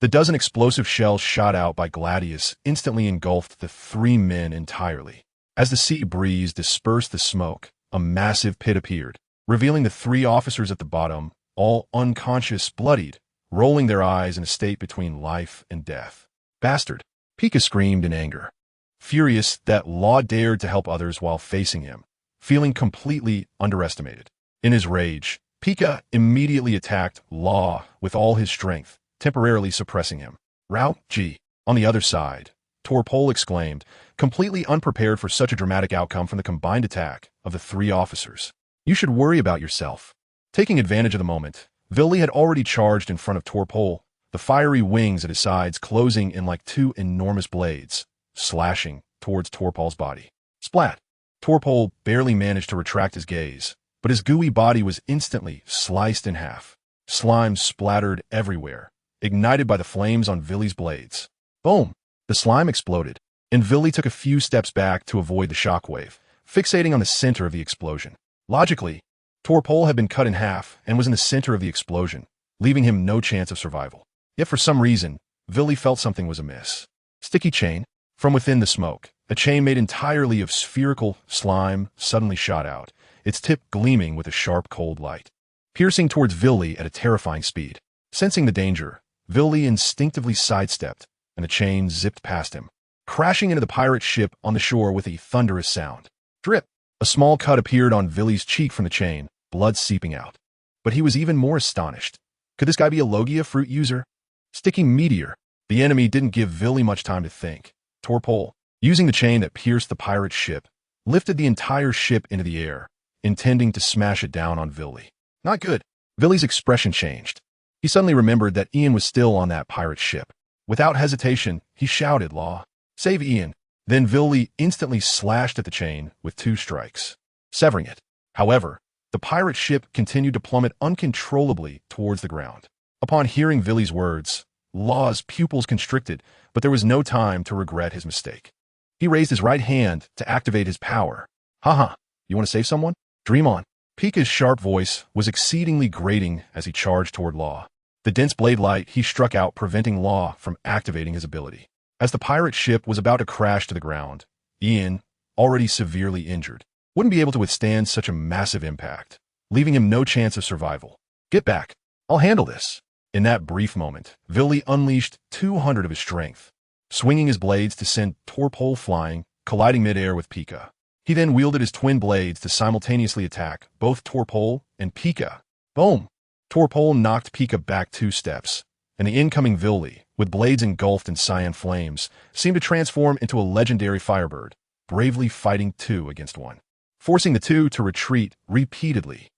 S1: The dozen explosive shells shot out by Gladius instantly engulfed the three men entirely. As the sea breeze dispersed the smoke, a massive pit appeared, revealing the three officers at the bottom, all unconscious, bloodied, rolling their eyes in a state between life and death. Bastard! Pika screamed in anger, furious that Law dared to help others while facing him, feeling completely underestimated. In his rage, Pika immediately attacked Law with all his strength, temporarily suppressing him. Rao Ji. On the other side, Torpol exclaimed, completely unprepared for such a dramatic outcome from the combined attack of the three officers. You should worry about yourself. Taking advantage of the moment, Villy had already charged in front of Torpol, the fiery wings at his sides closing in like two enormous blades, slashing towards Torpol's body. Splat! Torpol barely managed to retract his gaze, but his gooey body was instantly sliced in half. Slime splattered everywhere, ignited by the flames on Villy's blades. Boom! The slime exploded, and Villy took a few steps back to avoid the shockwave, fixating on the center of the explosion. Logically, Torpol had been cut in half and was in the center of the explosion, leaving him no chance of survival. Yet for some reason, Vili felt something was amiss. Sticky chain. From within the smoke, a chain made entirely of spherical slime suddenly shot out, its tip gleaming with a sharp cold light, piercing towards Vili at a terrifying speed. Sensing the danger, Vili instinctively sidestepped, and the chain zipped past him, crashing into the pirate ship on the shore with a thunderous sound. Drip! A small cut appeared on Vili's cheek from the chain, blood seeping out. But he was even more astonished. Could this guy be a Logia fruit user? Sticky meteor. The enemy didn't give Vili much time to think. Torpol, using the chain that pierced the pirate ship, lifted the entire ship into the air, intending to smash it down on Vili. Not good. Vili's expression changed. He suddenly remembered that Ian was still on that pirate ship. Without hesitation, he shouted, "Law, save Ian." Then Vili instantly slashed at the chain with 2 strikes, severing it. However, the pirate ship continued to plummet uncontrollably towards the ground. Upon hearing Vili's words, Law's pupils constricted, but there was no time to regret his mistake. He raised his right hand to activate his power. Haha, you want to save someone? Dream on. Pika's sharp voice was exceedingly grating as he charged toward Law. The dense blade light he struck out preventing Law from activating his ability. As the pirate ship was about to crash to the ground, Ian, already severely injured, wouldn't be able to withstand such a massive impact, leaving him no chance of survival. Get back. I'll handle this. In that brief moment, Vili unleashed 200 of his strength, swinging his blades to send Torpol flying, colliding midair with Pika. He then wielded his twin blades to simultaneously attack both Torpol and Pika. Boom! Torpol knocked Pika back 2 steps, and the incoming Vili, with blades engulfed in cyan flames, seemed to transform into a legendary firebird, bravely fighting 2 against 1, forcing the 2 to retreat repeatedly.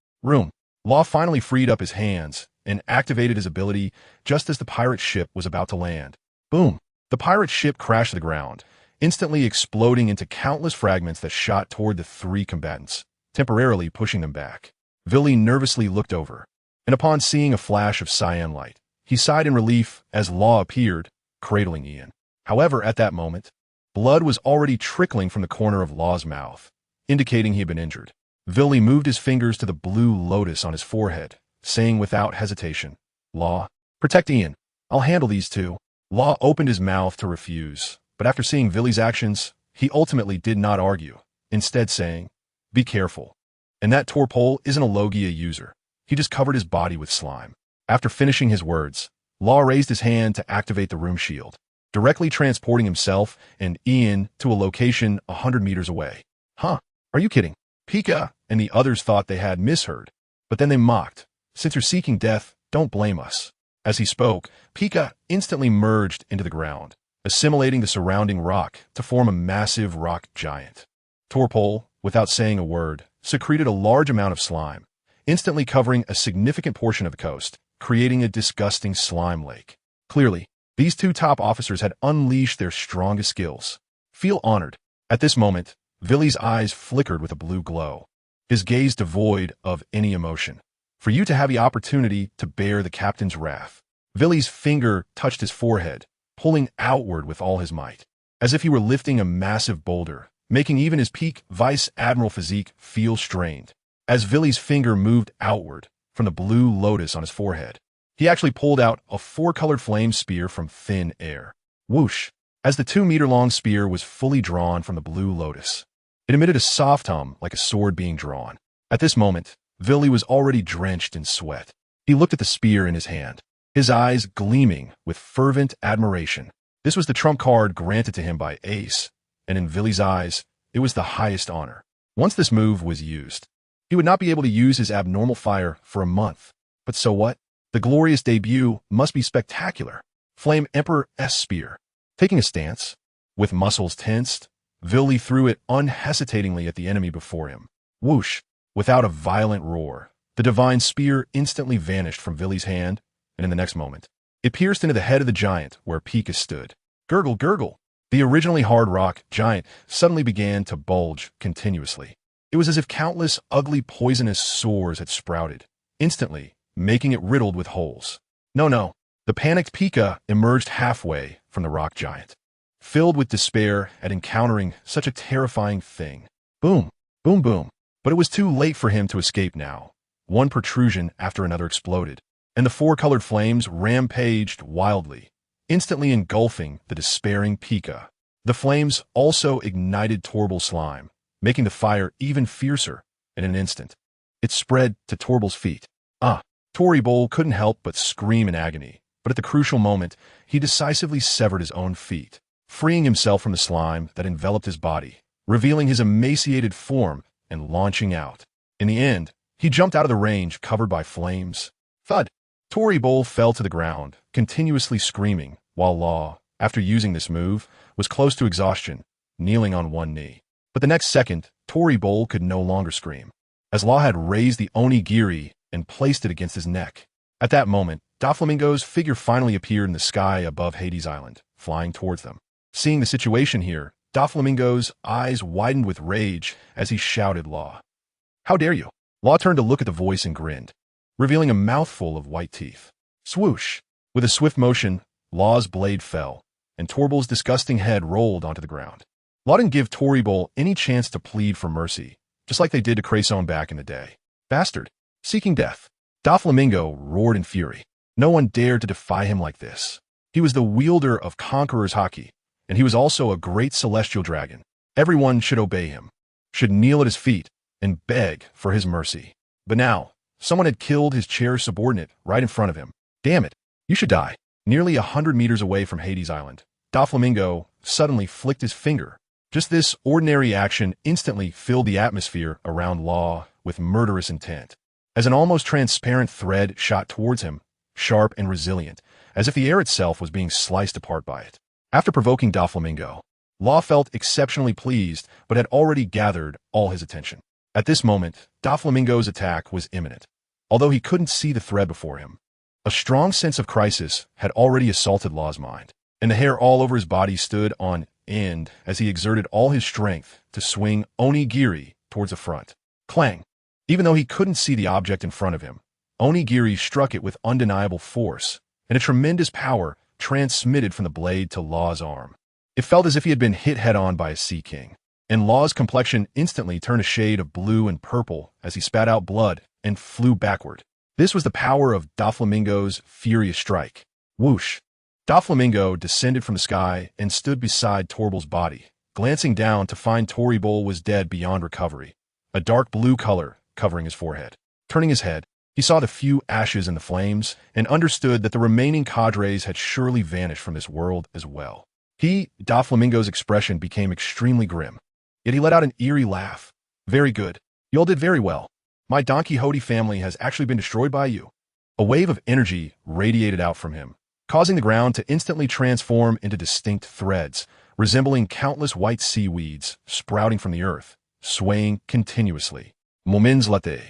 S1: Law finally freed up his hands and activated his ability just as the pirate ship was about to land. Boom! The pirate ship crashed to the ground, instantly exploding into countless fragments that shot toward the 3 combatants, temporarily pushing them back. Vili nervously looked over, and upon seeing a flash of cyan light, he sighed in relief as Law appeared, cradling Ian. However, at that moment, blood was already trickling from the corner of Law's mouth, indicating he had been injured. Vili moved his fingers to the blue lotus on his forehead, saying without hesitation, "Law, protect Ian. I'll handle these 2. Law opened his mouth to refuse, but after seeing Vili's actions, he ultimately did not argue, instead saying, "Be careful." And that Torpol isn't a Logia user. He just covered his body with slime. After finishing his words, Law raised his hand to activate the room shield, directly transporting himself and Ian to a location 100 meters away. Huh? Are you kidding? Pika and the others thought they had misheard, but then they mocked. "Since you're seeking death, don't blame us." As he spoke, Pika instantly merged into the ground, assimilating the surrounding rock to form a massive rock giant. Torpol, without saying a word, secreted a large amount of slime, instantly covering a significant portion of the coast, creating a disgusting slime lake. Clearly, these 2 top officers had unleashed their strongest skills. Feel honored. At this moment, Vili's eyes flickered with a blue glow, his gaze devoid of any emotion. For you to have the opportunity to bear the captain's wrath. Vili's finger touched his forehead, pulling outward with all his might, as if he were lifting a massive boulder, making even his peak vice admiral physique feel strained. As Vili's finger moved outward from the blue lotus on his forehead, he actually pulled out a 4-colored flame spear from thin air. Whoosh! As the 2-meter-long spear was fully drawn from the blue lotus, it emitted a soft hum like a sword being drawn. At this moment, Vili was already drenched in sweat. He looked at the spear in his hand, his eyes gleaming with fervent admiration. This was the trump card granted to him by Ace, and in Vili's eyes, it was the highest honor. Once this move was used, he would not be able to use his abnormal fire for a month. But so what? The glorious debut must be spectacular. Flame Emperor S spear. Taking a stance, with muscles tensed, Vili threw it unhesitatingly at the enemy before him. Whoosh! Without a violent roar, the divine spear instantly vanished from Vili's hand, and in the next moment, it pierced into the head of the giant where Pika stood. Gurgle, gurgle! The originally hard rock giant suddenly began to bulge continuously. It was as if countless ugly poisonous sores had sprouted, instantly making it riddled with holes. No. The panicked Pika emerged halfway from the rock giant, filled with despair at encountering such a terrifying thing. Boom, boom, boom. But it was too late for him to escape now. One protrusion after another exploded, and the four-colored flames rampaged wildly, instantly engulfing the despairing Pika. The flames also ignited Torbal's slime, making the fire even fiercer in an instant. It spread to Torbal's feet. Toribol couldn't help but scream in agony, but at the crucial moment, he decisively severed his own feet, freeing himself from the slime that enveloped his body, revealing his emaciated form and launching out. In the end, he jumped out of the range covered by flames. Thud! Toribol fell to the ground, continuously screaming, while Law, after using this move, was close to exhaustion, kneeling on one knee. But the next second, Toribol could no longer scream, as Law had raised the Onigiri and placed it against his neck. At that moment, Doflamingo's figure finally appeared in the sky above Hades Island, flying towards them. Seeing the situation here, Doflamingo's eyes widened with rage as he shouted Law. "How dare you?" Law turned to look at the voice and grinned, revealing a mouthful of white teeth. Swoosh! With a swift motion, Law's blade fell, and Torbal's disgusting head rolled onto the ground. Law didn't give Toribol any chance to plead for mercy, just like they did to Crayson back in the day. Bastard! Seeking death. Doflamingo roared in fury. No one dared to defy him like this. He was the wielder of Conqueror's Haki, and he was also a great celestial dragon. Everyone should obey him, should kneel at his feet, and beg for his mercy. But now, someone had killed his cherished subordinate right in front of him. Damn it, you should die. Nearly 100 meters away from Hades Island, Doflamingo suddenly flicked his finger. Just this ordinary action instantly filled the atmosphere around Law with murderous intent. As an almost transparent thread shot towards him, sharp and resilient, as if the air itself was being sliced apart by it. After provoking Doflamingo, Law felt exceptionally pleased, but had already gathered all his attention. At this moment, Doflamingo's attack was imminent. Although he couldn't see the thread before him, a strong sense of crisis had already assaulted Law's mind, and the hair all over his body stood on end as he exerted all his strength to swing Onigiri towards the front. Clang! Even though he couldn't see the object in front of him, Onigiri struck it with undeniable force, and a tremendous power transmitted from the blade to Law's arm. It felt as if he had been hit head-on by a sea king, and Law's complexion instantly turned a shade of blue and purple as he spat out blood and flew backward. This was the power of Doflamingo's furious strike. Whoosh! Doflamingo descended from the sky and stood beside Torbal's body, glancing down to find Toribol was dead beyond recovery, a dark blue color covering his forehead. Turning his head, he saw the few ashes in the flames and understood that the remaining cadres had surely vanished from this world as well. Doflamingo's expression became extremely grim, yet he let out an eerie laugh. "Very good. You all did very well. My Don Quixote family has actually been destroyed by you." A wave of energy radiated out from him, causing the ground to instantly transform into distinct threads, resembling countless white seaweeds sprouting from the earth, swaying continuously. Moments later,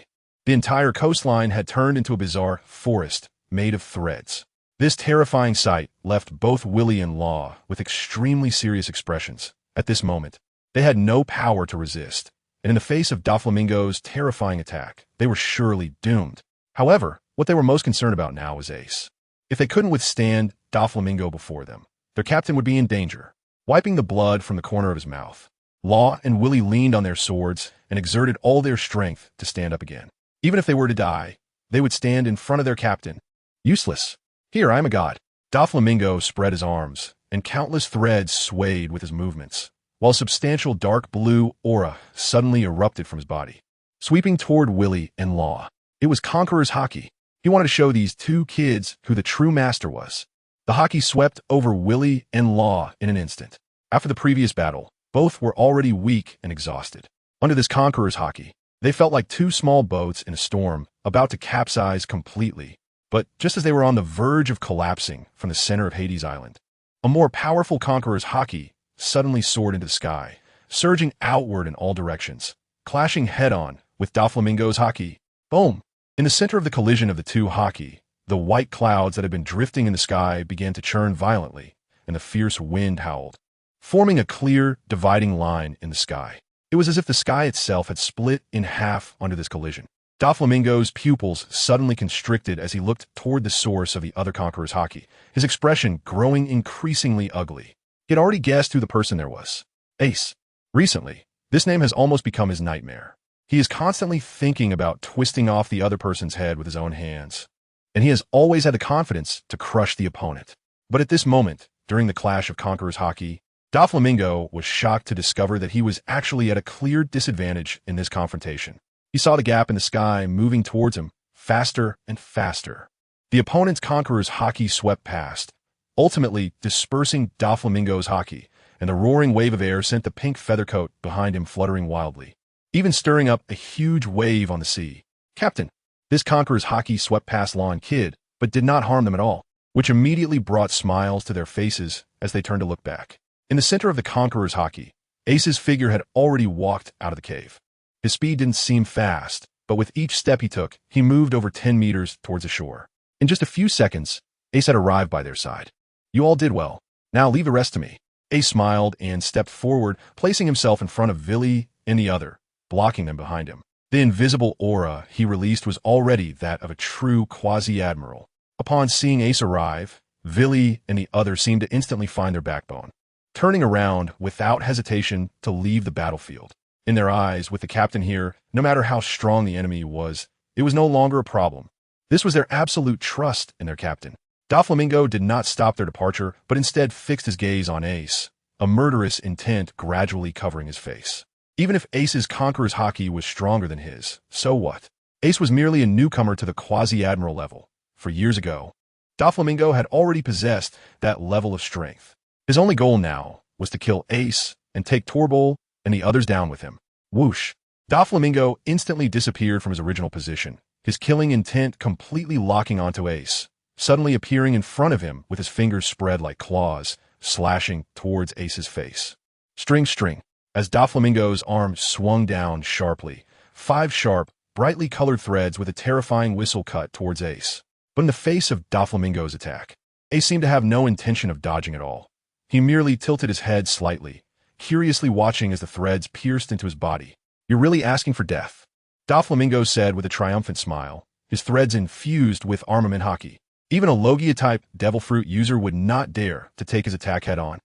S1: the entire coastline had turned into a bizarre forest made of threads. This terrifying sight left both Willie and Law with extremely serious expressions. At this moment, they had no power to resist, and in the face of Doflamingo's terrifying attack, they were surely doomed. However, what they were most concerned about now was Ace. If they couldn't withstand Doflamingo before them, their captain would be in danger. Wiping the blood from the corner of his mouth, Law and Willie leaned on their swords and exerted all their strength to stand up again. Even if they were to die, they would stand in front of their captain. Useless. Here, I am a god. Doflamingo spread his arms, and countless threads swayed with his movements, while a substantial dark blue aura suddenly erupted from his body, sweeping toward Willie and Law. It was Conqueror's Haki. He wanted to show these two kids who the true master was. The Haki swept over Willie and Law in an instant. After the previous battle, both were already weak and exhausted. Under this Conqueror's Haki, they felt like two small boats in a storm, about to capsize completely. But just as they were on the verge of collapsing from the center of Hades Island, a more powerful Conqueror's Haki suddenly soared into the sky, surging outward in all directions, clashing head-on with Doflamingo's Haki. Boom! In the center of the collision of the two Haki, the white clouds that had been drifting in the sky began to churn violently, and the fierce wind howled, forming a clear, dividing line in the sky. It was as if the sky itself had split in half under this collision. Doflamingo's pupils suddenly constricted as he looked toward the source of the other Conqueror's Haki, his expression growing increasingly ugly. He had already guessed who the person there was. Ace. Recently, this name has almost become his nightmare. He is constantly thinking about twisting off the other person's head with his own hands, and he has always had the confidence to crush the opponent. But at this moment, during the Clash of Conquerors Haki, Doflamingo was shocked to discover that he was actually at a clear disadvantage in this confrontation. He saw the gap in the sky moving towards him, faster and faster. The opponent's Conqueror's Haki swept past, ultimately dispersing Doflamingo's Haki, and the roaring wave of air sent the pink feathercoat behind him fluttering wildly, even stirring up a huge wave on the sea. Captain, this Conqueror's Haki swept past Law and Kid, but did not harm them at all, which immediately brought smiles to their faces as they turned to look back. In the center of the Conqueror's Haki, Ace's figure had already walked out of the cave. His speed didn't seem fast, but with each step he took, he moved over 10 meters towards the shore. In just a few seconds, Ace had arrived by their side. You all did well. Now leave the rest to me. Ace smiled and stepped forward, placing himself in front of Vili and the other, blocking them behind him. The invisible aura he released was already that of a true quasi-admiral. Upon seeing Ace arrive, Vili and the other seemed to instantly find their backbone, turning around without hesitation to leave the battlefield. In their eyes, with the captain here, no matter how strong the enemy was, it was no longer a problem. This was their absolute trust in their captain. Doflamingo did not stop their departure, but instead fixed his gaze on Ace, a murderous intent gradually covering his face. Even if Ace's Conqueror's Haki was stronger than his, so what? Ace was merely a newcomer to the quasi-admiral level. For years ago, Doflamingo had already possessed that level of strength. His only goal now was to kill Ace and take Torbol and the others down with him. Whoosh! Doflamingo instantly disappeared from his original position, his killing intent completely locking onto Ace, suddenly appearing in front of him with his fingers spread like claws, slashing towards Ace's face. String. As Doflamingo's arm swung down sharply, 5 sharp, brightly colored threads with a terrifying whistle cut towards Ace. But in the face of Doflamingo's attack, Ace seemed to have no intention of dodging at all. He merely tilted his head slightly, curiously watching as the threads pierced into his body. You're really asking for death, Doflamingo said with a triumphant smile, his threads infused with armament Haki. Even a Logia-type Devil Fruit user would not dare to take his attack head-on.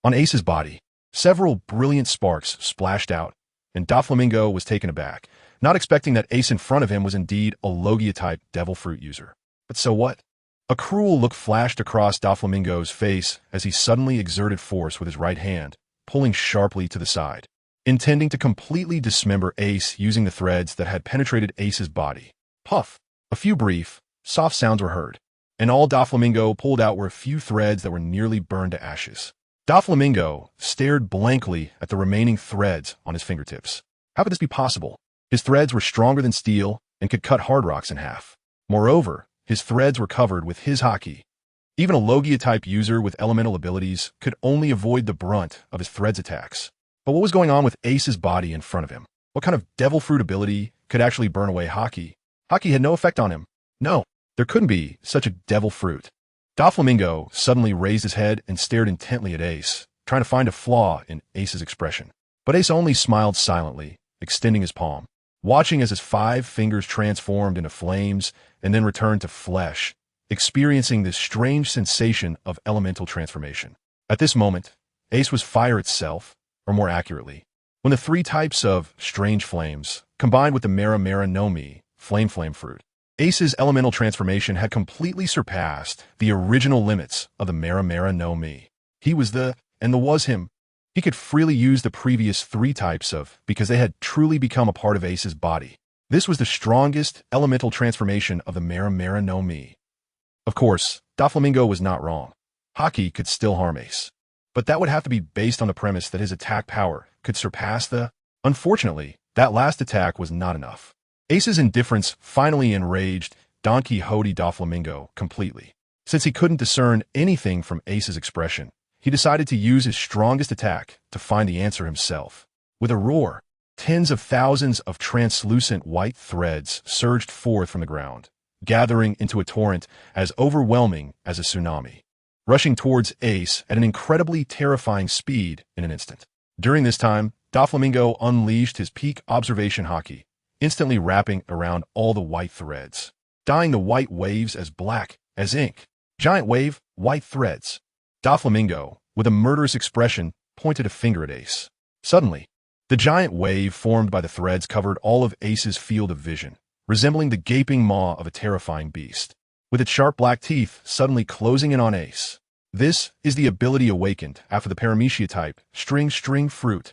S1: On Ace's body, several brilliant sparks splashed out, and Doflamingo was taken aback, not expecting that Ace in front of him was indeed a Logia-type Devil Fruit user. But so what? A cruel look flashed across Doflamingo's face as he suddenly exerted force with his right hand, pulling sharply to the side, intending to completely dismember Ace using the threads that had penetrated Ace's body. Puff! A few brief, soft sounds were heard, and all Doflamingo pulled out were a few threads that were nearly burned to ashes. Doflamingo stared blankly at the remaining threads on his fingertips. How could this be possible? His threads were stronger than steel and could cut hard rocks in half. Moreover, his threads were covered with his Haki. Even a Logia-type user with elemental abilities could only avoid the brunt of his threads attacks. But what was going on with Ace's body in front of him? What kind of Devil Fruit ability could actually burn away Haki? Haki had no effect on him. No, there couldn't be such a Devil Fruit. Doflamingo suddenly raised his head and stared intently at Ace, trying to find a flaw in Ace's expression. But Ace only smiled silently, extending his palm, watching as his 5 fingers transformed into flames and then returned to flesh, experiencing this strange sensation of elemental transformation. At this moment, Ace was fire itself, or more accurately, when the 3 types of strange flames combined with the Mera Mera no Mi, flame fruit. Ace's elemental transformation had completely surpassed the original limits of the Mera Mera no Mi. He was the was him. He could freely use the previous 3 types of because they had truly become a part of Ace's body. This was the strongest elemental transformation of the Mera Mera no Mi. Of course, Doflamingo was not wrong. Haki could still harm Ace, but that would have to be based on the premise that his attack power could surpass the... Unfortunately, that last attack was not enough. Ace's indifference finally enraged Don Quixote Doflamingo completely. Since he couldn't discern anything from Ace's expression, he decided to use his strongest attack to find the answer himself. With a roar, tens of thousands of translucent white threads surged forth from the ground, gathering into a torrent as overwhelming as a tsunami, rushing towards Ace at an incredibly terrifying speed in an instant. During this time, Doflamingo unleashed his peak observation Haki, instantly wrapping around all the white threads, dyeing the white waves as black as ink. Giant wave, white threads. Doflamingo, with a murderous expression, pointed a finger at Ace. Suddenly, The giant wave formed by the threads covered all of Ace's field of vision, resembling the gaping maw of a terrifying beast, with its sharp black teeth suddenly closing in on Ace. This is the ability awakened after the Paramecia type, String Fruit.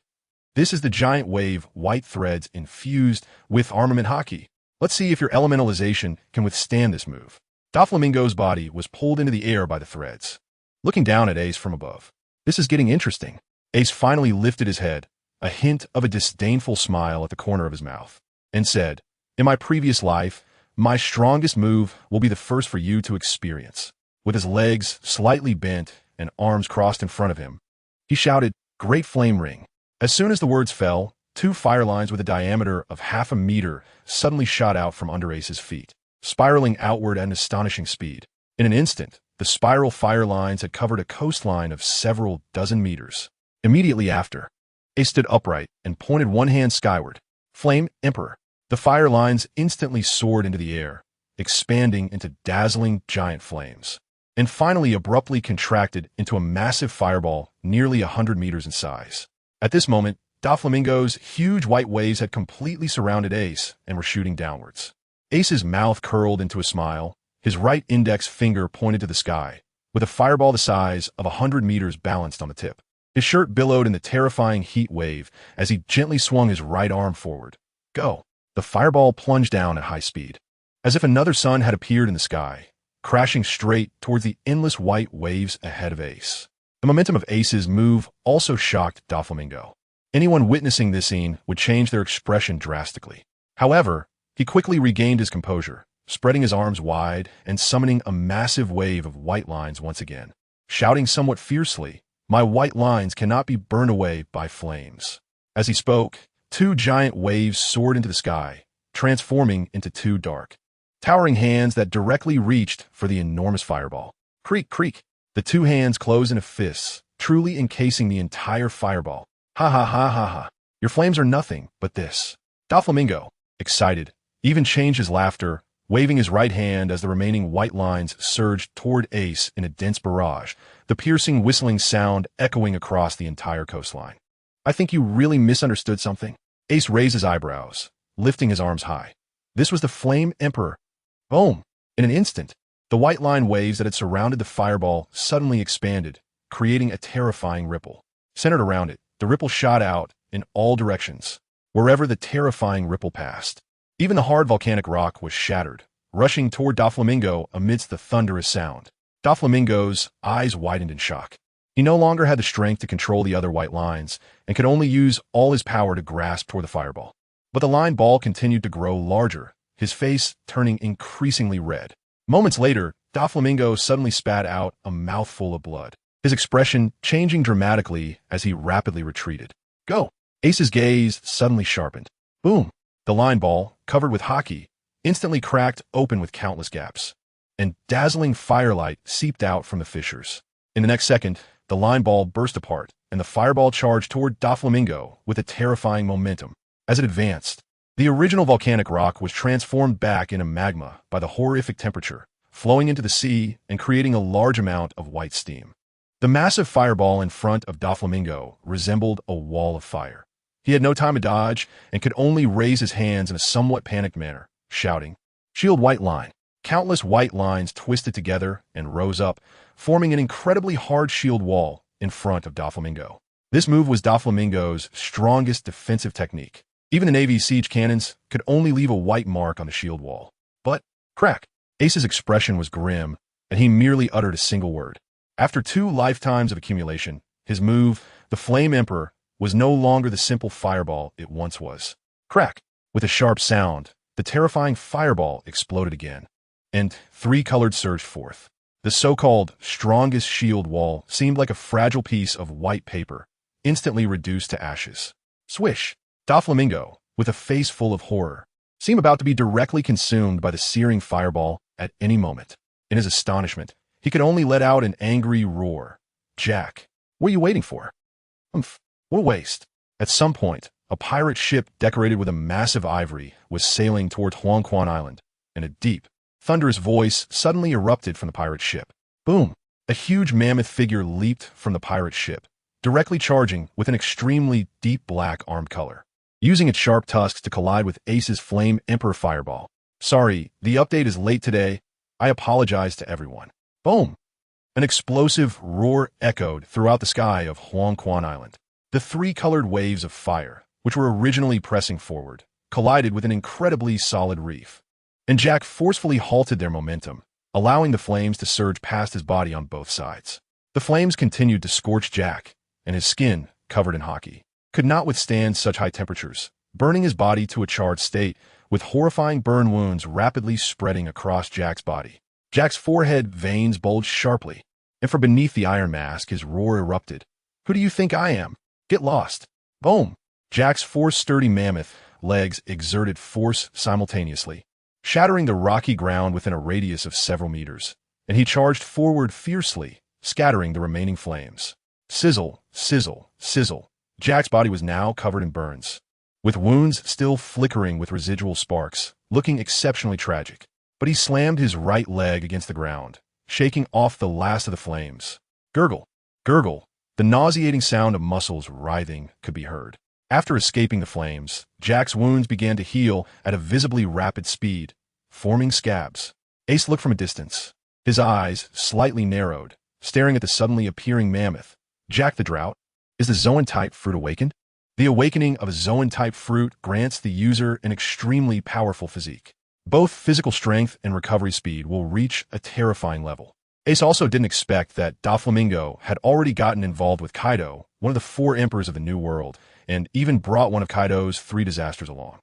S1: This is the giant wave white threads infused with armament hockey. Let's see if your elementalization can withstand this move. Doflamingo's body was pulled into the air by the threads. Looking down at Ace from above. This is getting interesting. Ace finally lifted his head, a hint of a disdainful smile at the corner of his mouth, and said, "In my previous life, my strongest move will be the first for you to experience." With his legs slightly bent and arms crossed in front of him, he shouted, "Great Flame Ring." As soon as the words fell, two fire lines with a diameter of 1/2 meter suddenly shot out from under Ace's feet, spiraling outward at an astonishing speed. In an instant, the spiral fire lines had covered a coastline of several dozen meters. Immediately after, Ace stood upright and pointed one hand skyward. Flame Emperor. The fire lines instantly soared into the air, expanding into dazzling giant flames, and finally abruptly contracted into a massive fireball nearly 100 meters in size. At this moment, Doflamingo's huge white waves had completely surrounded Ace and were shooting downwards. Ace's mouth curled into a smile, his right index finger pointed to the sky, with a fireball the size of 100 meters balanced on the tip. His shirt billowed in the terrifying heat wave as he gently swung his right arm forward. Go! The fireball plunged down at high speed, as if another sun had appeared in the sky, crashing straight towards the endless white waves ahead of Ace. The momentum of Ace's move also shocked Doflamingo. Anyone witnessing this scene would change their expression drastically. However, he quickly regained his composure, spreading his arms wide and summoning a massive wave of white lines once again, shouting somewhat fiercely, "My white lines cannot be burned away by flames." As he spoke, two giant waves soared into the sky, transforming into two dark, towering hands that directly reached for the enormous fireball. Creak, creak. The two hands closed into fists, truly encasing the entire fireball. Ha ha ha ha ha. Your flames are nothing but this. Doflamingo, excited, even changed his laughter, waving his right hand as the remaining white lines surged toward Ace in a dense barrage, the piercing whistling sound echoing across the entire coastline. "I think you really misunderstood something." Ace raised his eyebrows, lifting his arms high. This was the Flame Emperor. Boom! In an instant, the white line waves that had surrounded the fireball suddenly expanded, creating a terrifying ripple. Centered around it, the ripple shot out in all directions, wherever the terrifying ripple passed. Even the hard volcanic rock was shattered, rushing toward Doflamingo amidst the thunderous sound. Doflamingo's eyes widened in shock. He no longer had the strength to control the other white lines and could only use all his power to grasp toward the fireball. But the line ball continued to grow larger, his face turning increasingly red. Moments later, Doflamingo suddenly spat out a mouthful of blood, his expression changing dramatically as he rapidly retreated. Go! Ace's gaze suddenly sharpened. Boom! The line ball, covered with hockey, instantly cracked open with countless gaps, and dazzling firelight seeped out from the fissures. In the next second, the line ball burst apart, and the fireball charged toward Doflamingo with a terrifying momentum. As it advanced, the original volcanic rock was transformed back into magma by the horrific temperature, flowing into the sea and creating a large amount of white steam. The massive fireball in front of Doflamingo resembled a wall of fire. He had no time to dodge and could only raise his hands in a somewhat panicked manner, shouting, "Shield white line." Countless white lines twisted together and rose up, forming an incredibly hard shield wall in front of Doflamingo. This move was Doflamingo's strongest defensive technique. Even the Navy's siege cannons could only leave a white mark on the shield wall. But, crack! Ace's expression was grim, and he merely uttered a single word. After 2 lifetimes of accumulation, his move, the Flame Emperor, was no longer the simple fireball it once was. Crack! With a sharp sound, the terrifying fireball exploded again, and 3 colors surged forth. The so-called strongest shield wall seemed like a fragile piece of white paper, instantly reduced to ashes. Swish! Doflamingo, with a face full of horror, seemed about to be directly consumed by the searing fireball at any moment. In his astonishment, he could only let out an angry roar. Jack, what are you waiting for? What a waste. At some point, a pirate ship decorated with a massive ivory was sailing toward Huangquan Island, and a deep, thunderous voice suddenly erupted from the pirate ship. Boom! A huge mammoth figure leaped from the pirate ship, directly charging with an extremely deep black armed color, using its sharp tusks to collide with Ace's Flame Emperor Fireball. Sorry, the update is late today. I apologize to everyone. Boom! An explosive roar echoed throughout the sky of Huang Quan Island. The three colored waves of fire, which were originally pressing forward, collided with an incredibly solid reef, and Jack forcefully halted their momentum, allowing the flames to surge past his body on both sides. The flames continued to scorch Jack, and his skin, covered in hockey, could not withstand such high temperatures, burning his body to a charred state, with horrifying burn wounds rapidly spreading across Jack's body. Jack's forehead veins bulged sharply, and from beneath the iron mask his roar erupted. "Who do you think I am? Get lost!" Boom! Jack's four sturdy mammoth legs exerted force simultaneously, shattering the rocky ground within a radius of several meters, and he charged forward fiercely, scattering the remaining flames. Sizzle, sizzle, sizzle. Jack's body was now covered in burns, with wounds still flickering with residual sparks, looking exceptionally tragic. But he slammed his right leg against the ground, shaking off the last of the flames. Gurgle, gurgle. The nauseating sound of muscles writhing could be heard. After escaping the flames, Jack's wounds began to heal at a visibly rapid speed, forming scabs. Ace looked from a distance, his eyes slightly narrowed, staring at the suddenly appearing mammoth. Jack the Drought? Is the Zoan-type fruit awakened? The awakening of a Zoan-type fruit grants the user an extremely powerful physique. Both physical strength and recovery speed will reach a terrifying level. Ace also didn't expect that Doflamingo had already gotten involved with Kaido, one of the four emperors of the New World, and even brought one of Kaido's three disasters along.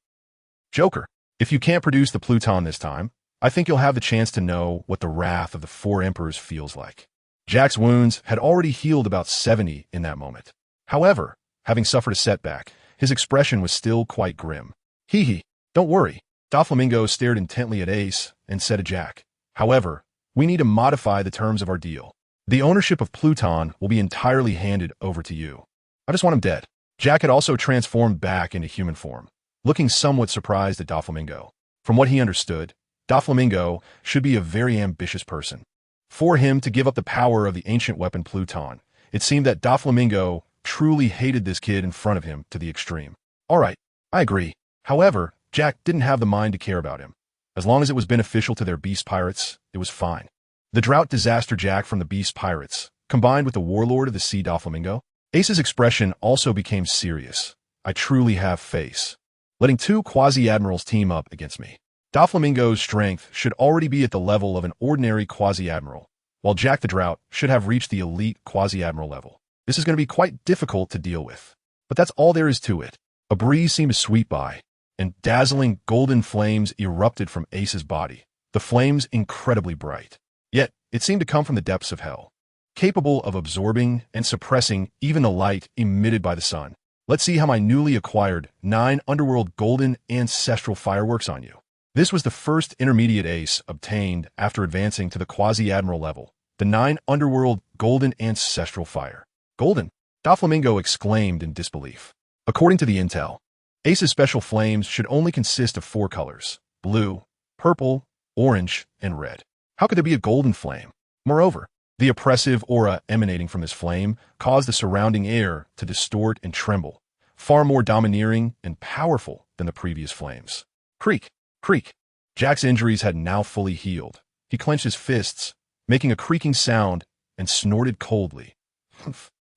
S1: Joker, if you can't produce the Pluton this time, I think you'll have the chance to know what the wrath of the four emperors feels like. Jack's wounds had already healed about 70 in that moment. However, having suffered a setback, his expression was still quite grim. Hee, don't worry. Doflamingo stared intently at Ace and said to Jack, "However, we need to modify the terms of our deal. The ownership of Pluton will be entirely handed over to you. I just want him dead." Jack had also transformed back into human form, looking somewhat surprised at Doflamingo. From what he understood, Doflamingo should be a very ambitious person. For him to give up the power of the ancient weapon Pluton, it seemed that Doflamingo truly hated this kid in front of him to the extreme. All right, I agree. However, Jack didn't have the mind to care about him. As long as it was beneficial to their beast pirates, it was fine. The drought disaster Jack from the beast pirates, combined with the warlord of the sea Doflamingo, Ace's expression also became serious. I truly have face. Letting two quasi-admirals team up against me. Doflamingo's strength should already be at the level of an ordinary quasi-admiral, while Jack the Drought should have reached the elite quasi-admiral level. This is going to be quite difficult to deal with. But that's all there is to it. A breeze seemed to sweep by, and dazzling golden flames erupted from Ace's body, the flames incredibly bright. Yet, it seemed to come from the depths of hell, capable of absorbing and suppressing even the light emitted by the sun. Let's see how my newly acquired 9 Underworld Golden Ancestral Fireworks on you. This was the first intermediate ace obtained after advancing to the Quasi-Admiral level, the 9 Underworld Golden Ancestral Fire. Golden? Doflamingo exclaimed in disbelief. According to the intel, Ace's special flames should only consist of 4 colors: blue, purple, orange, and red. How could there be a golden flame? Moreover, the oppressive aura emanating from this flame caused the surrounding air to distort and tremble, far more domineering and powerful than the previous flames. Creak, creak. Jack's injuries had now fully healed. He clenched his fists, making a creaking sound, and snorted coldly.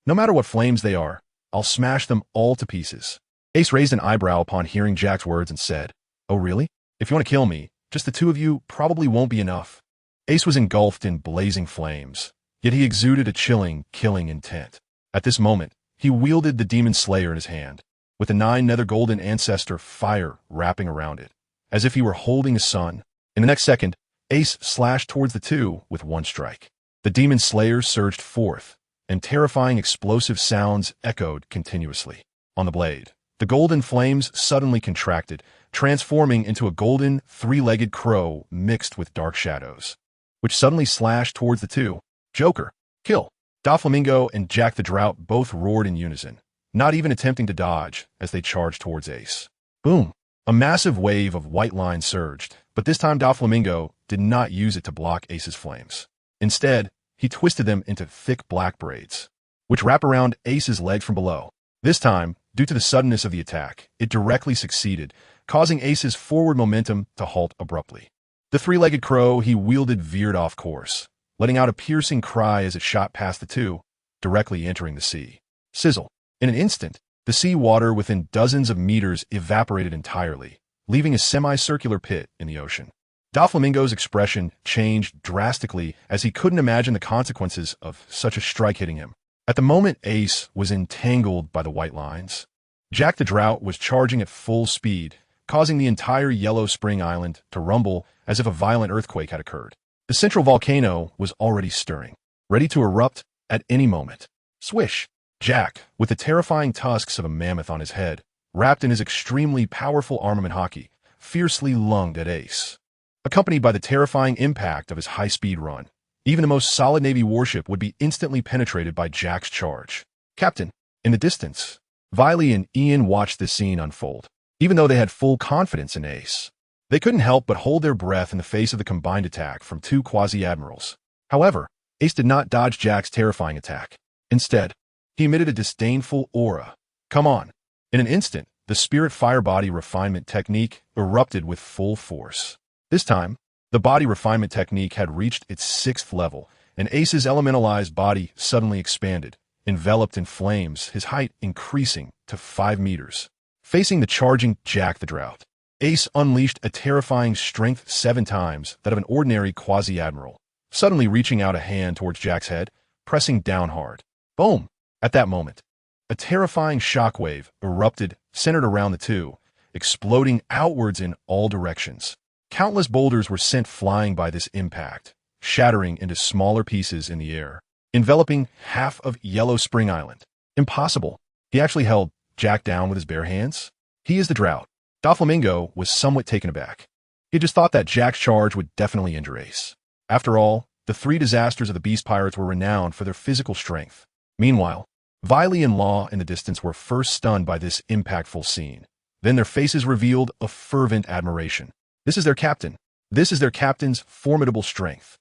S1: No matter what flames they are, I'll smash them all to pieces. Ace raised an eyebrow upon hearing Jack's words and said, "Oh really? If you want to kill me, just the two of you probably won't be enough." Ace was engulfed in blazing flames, yet he exuded a chilling, killing intent. At this moment, he wielded the Demon Slayer in his hand, with the 9 Nether Golden Ancestor fire wrapping around it, as if he were holding a sun. In the next second, Ace slashed towards the two with one strike. The Demon Slayer surged forth, and terrifying explosive sounds echoed continuously. On the blade, the golden flames suddenly contracted, transforming into a golden, 3-legged crow mixed with dark shadows, which suddenly slashed towards the two. Joker, kill. Doflamingo and Jack the Drought both roared in unison, not even attempting to dodge as they charged towards Ace. Boom! A massive wave of white line surged, but this time Doflamingo did not use it to block Ace's flames. Instead, he twisted them into thick black braids. which wrap around Ace's legs from below. This time, due to the suddenness of the attack, it directly succeeded, causing Ace's forward momentum to halt abruptly. The three-legged crow he wielded veered off course, letting out a piercing cry as it shot past the two, directly entering the sea. Sizzle. In an instant, the sea water within dozens of meters evaporated entirely, leaving a semicircular pit in the ocean. Doflamingo's expression changed drastically as he couldn't imagine the consequences of such a strike hitting him. At the moment, Ace was entangled by the white lines. Jack the Drought was charging at full speed, causing the entire Yellow Spring Island to rumble as if a violent earthquake had occurred. The central volcano was already stirring, ready to erupt at any moment. Swish! Jack, with the terrifying tusks of a mammoth on his head, wrapped in his extremely powerful armament hockey, fiercely lunged at Ace. Accompanied by the terrifying impact of his high-speed run, even the most solid Navy warship would be instantly penetrated by Jack's charge. Captain, in the distance, Viley and Ian watched this scene unfold. Even though they had full confidence in Ace, they couldn't help but hold their breath in the face of the combined attack from two quasi-admirals. However, Ace did not dodge Jack's terrifying attack. Instead, he emitted a disdainful aura. Come on. In an instant, the Spirit Fire Body Refinement Technique erupted with full force. This time, the body refinement technique had reached its 6th level, and Ace's elementalized body suddenly expanded, enveloped in flames, his height increasing to 5 meters. Facing the charging Jack the Drought, Ace unleashed a terrifying strength 7 times that of an ordinary quasi-admiral, suddenly reaching out a hand towards Jack's head, pressing down hard. Boom! At that moment, a terrifying shockwave erupted, centered around the two, exploding outwards in all directions. Countless boulders were sent flying by this impact, shattering into smaller pieces in the air, enveloping half of Yellow Spring Island. Impossible. He actually held Jack down with his bare hands? He is the Drought. Doflamingo was somewhat taken aback. He had just thought that Jack's charge would definitely injure Ace. After all, the 3 disasters of the Beast Pirates were renowned for their physical strength. Meanwhile, Viley and Law in the distance were first stunned by this impactful scene. Then their faces revealed a fervent admiration. This is their captain. This is their captain's formidable strength.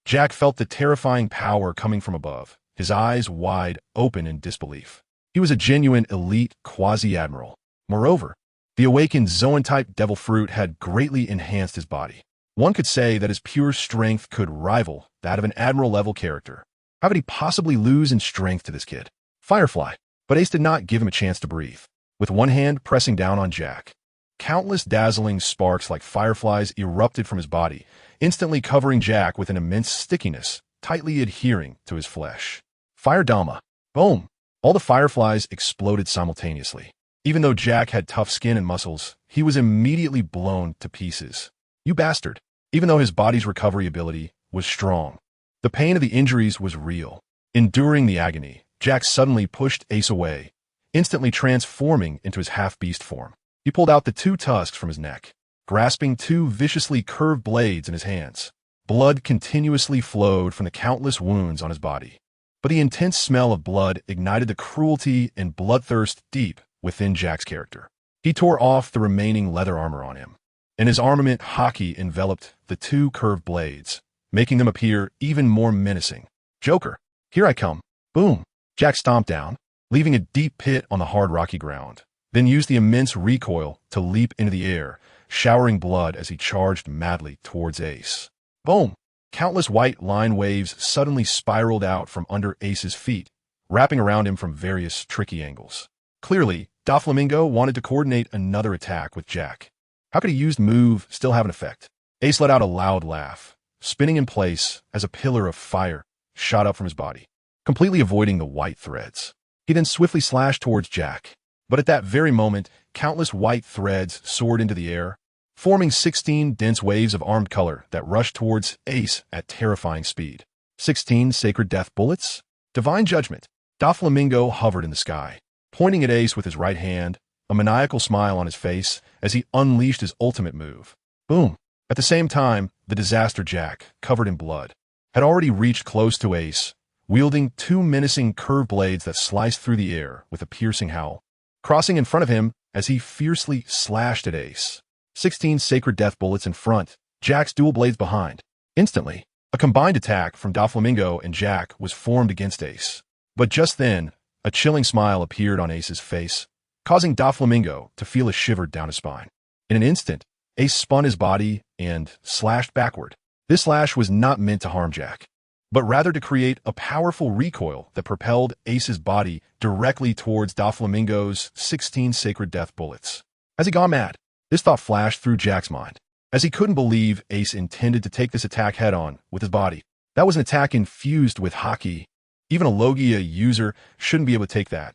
S1: Jack felt the terrifying power coming from above, his eyes wide open in disbelief. He was a genuine elite quasi-admiral. Moreover, the awakened Zoan-type devil fruit had greatly enhanced his body. One could say that his pure strength could rival that of an admiral-level character. How could he possibly lose in strength to this kid? Firefly. But Ace did not give him a chance to breathe. With one hand pressing down on Jack, countless dazzling sparks like fireflies erupted from his body, instantly covering Jack with an immense stickiness, tightly adhering to his flesh. Fire Dama. Boom! All the fireflies exploded simultaneously. Even though Jack had tough skin and muscles, he was immediately blown to pieces. You bastard! Even though his body's recovery ability was strong, the pain of the injuries was real. Enduring the agony, Jack suddenly pushed Ace away, instantly transforming into his half-beast form. He pulled out the 2 tusks from his neck, grasping 2 viciously curved blades in his hands. Blood continuously flowed from the countless wounds on his body. But the intense smell of blood ignited the cruelty and bloodthirst deep within Jack's character. He tore off the remaining leather armor on him, and his armament hockey enveloped the 2 curved blades, making them appear even more menacing. Joker, here I come. Boom! Jack stomped down, leaving a deep pit on the hard rocky ground, then used the immense recoil to leap into the air, showering blood as he charged madly towards Ace. Boom! Countless white line waves suddenly spiraled out from under Ace's feet, wrapping around him from various tricky angles. Clearly, Doflamingo wanted to coordinate another attack with Jack. How could a used move still have an effect? Ace let out a loud laugh, spinning in place as a pillar of fire shot up from his body, completely avoiding the white threads. He then swiftly slashed towards Jack. But at that very moment, countless white threads soared into the air, forming 16 dense waves of armed color that rushed towards Ace at terrifying speed. 16 sacred death bullets? Divine judgment. Doflamingo hovered in the sky, pointing at Ace with his right hand, a maniacal smile on his face as he unleashed his ultimate move. Boom! At the same time, the disaster Jack, covered in blood, had already reached close to Ace, wielding 2 menacing curved blades that sliced through the air with a piercing howl, crossing in front of him as he fiercely slashed at Ace. 16 sacred death bullets in front, Jack's dual blades behind. Instantly, a combined attack from Doflamingo and Jack was formed against Ace. But just then, a chilling smile appeared on Ace's face, causing Doflamingo to feel a shiver down his spine. In an instant, Ace spun his body and slashed backward. This slash was not meant to harm Jack, but rather to create a powerful recoil that propelled Ace's body directly towards Doflamingo's 16 sacred death bullets. Has he gone mad? This thought flashed through Jack's mind, as he couldn't believe Ace intended to take this attack head-on with his body. That was an attack infused with Haki. Even a Logia user shouldn't be able to take that.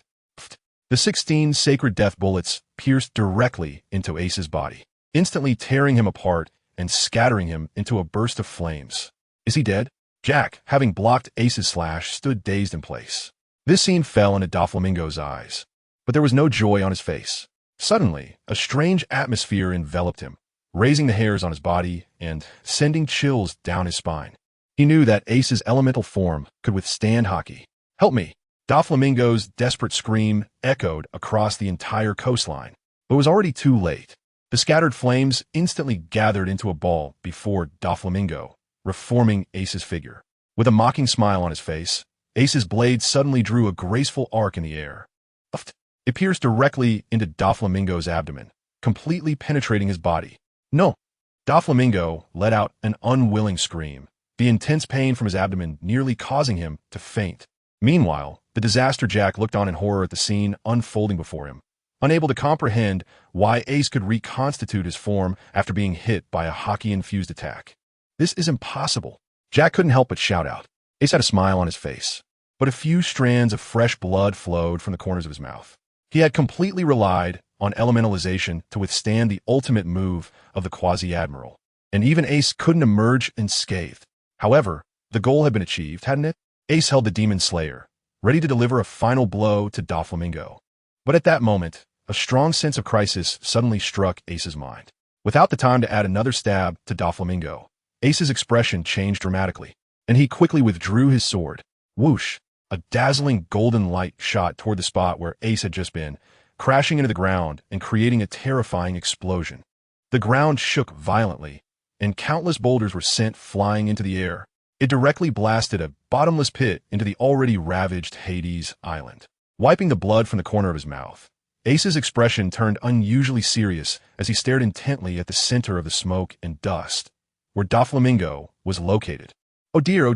S1: The 16 sacred death bullets pierced directly into Ace's body, instantly tearing him apart and scattering him into a burst of flames. Is he dead? Jack, having blocked Ace's slash, stood dazed in place. This scene fell into Doflamingo's eyes, but there was no joy on his face. Suddenly, a strange atmosphere enveloped him, raising the hairs on his body and sending chills down his spine. He knew that Ace's elemental form could withstand Haki. Help me! Doflamingo's desperate scream echoed across the entire coastline, but it was already too late. The scattered flames instantly gathered into a ball before Doflamingo, reforming Ace's figure. With a mocking smile on his face, Ace's blade suddenly drew a graceful arc in the air. It pierced directly into Doflamingo's abdomen, completely penetrating his body. No! Doflamingo let out an unwilling scream, the intense pain from his abdomen nearly causing him to faint. Meanwhile, the Disaster Jack looked on in horror at the scene unfolding before him, unable to comprehend why Ace could reconstitute his form after being hit by a Haki-infused attack. This is impossible. Jack couldn't help but shout out. Ace had a smile on his face, but a few strands of fresh blood flowed from the corners of his mouth. He had completely relied on elementalization to withstand the ultimate move of the Quasi-Admiral, and even Ace couldn't emerge unscathed. However, the goal had been achieved, hadn't it? Ace held the Demon Slayer, ready to deliver a final blow to Doflamingo. But at that moment, a strong sense of crisis suddenly struck Ace's mind. Without the time to add another stab to Doflamingo, Ace's expression changed dramatically, and he quickly withdrew his sword. Whoosh! A dazzling golden light shot toward the spot where Ace had just been, crashing into the ground and creating a terrifying explosion. The ground shook violently, and countless boulders were sent flying into the air. It directly blasted a bottomless pit into the already ravaged Hades Island. Wiping the blood from the corner of his mouth, Ace's expression turned unusually serious as he stared intently at the center of the smoke and dust, where Doflamingo was located. Oh dear,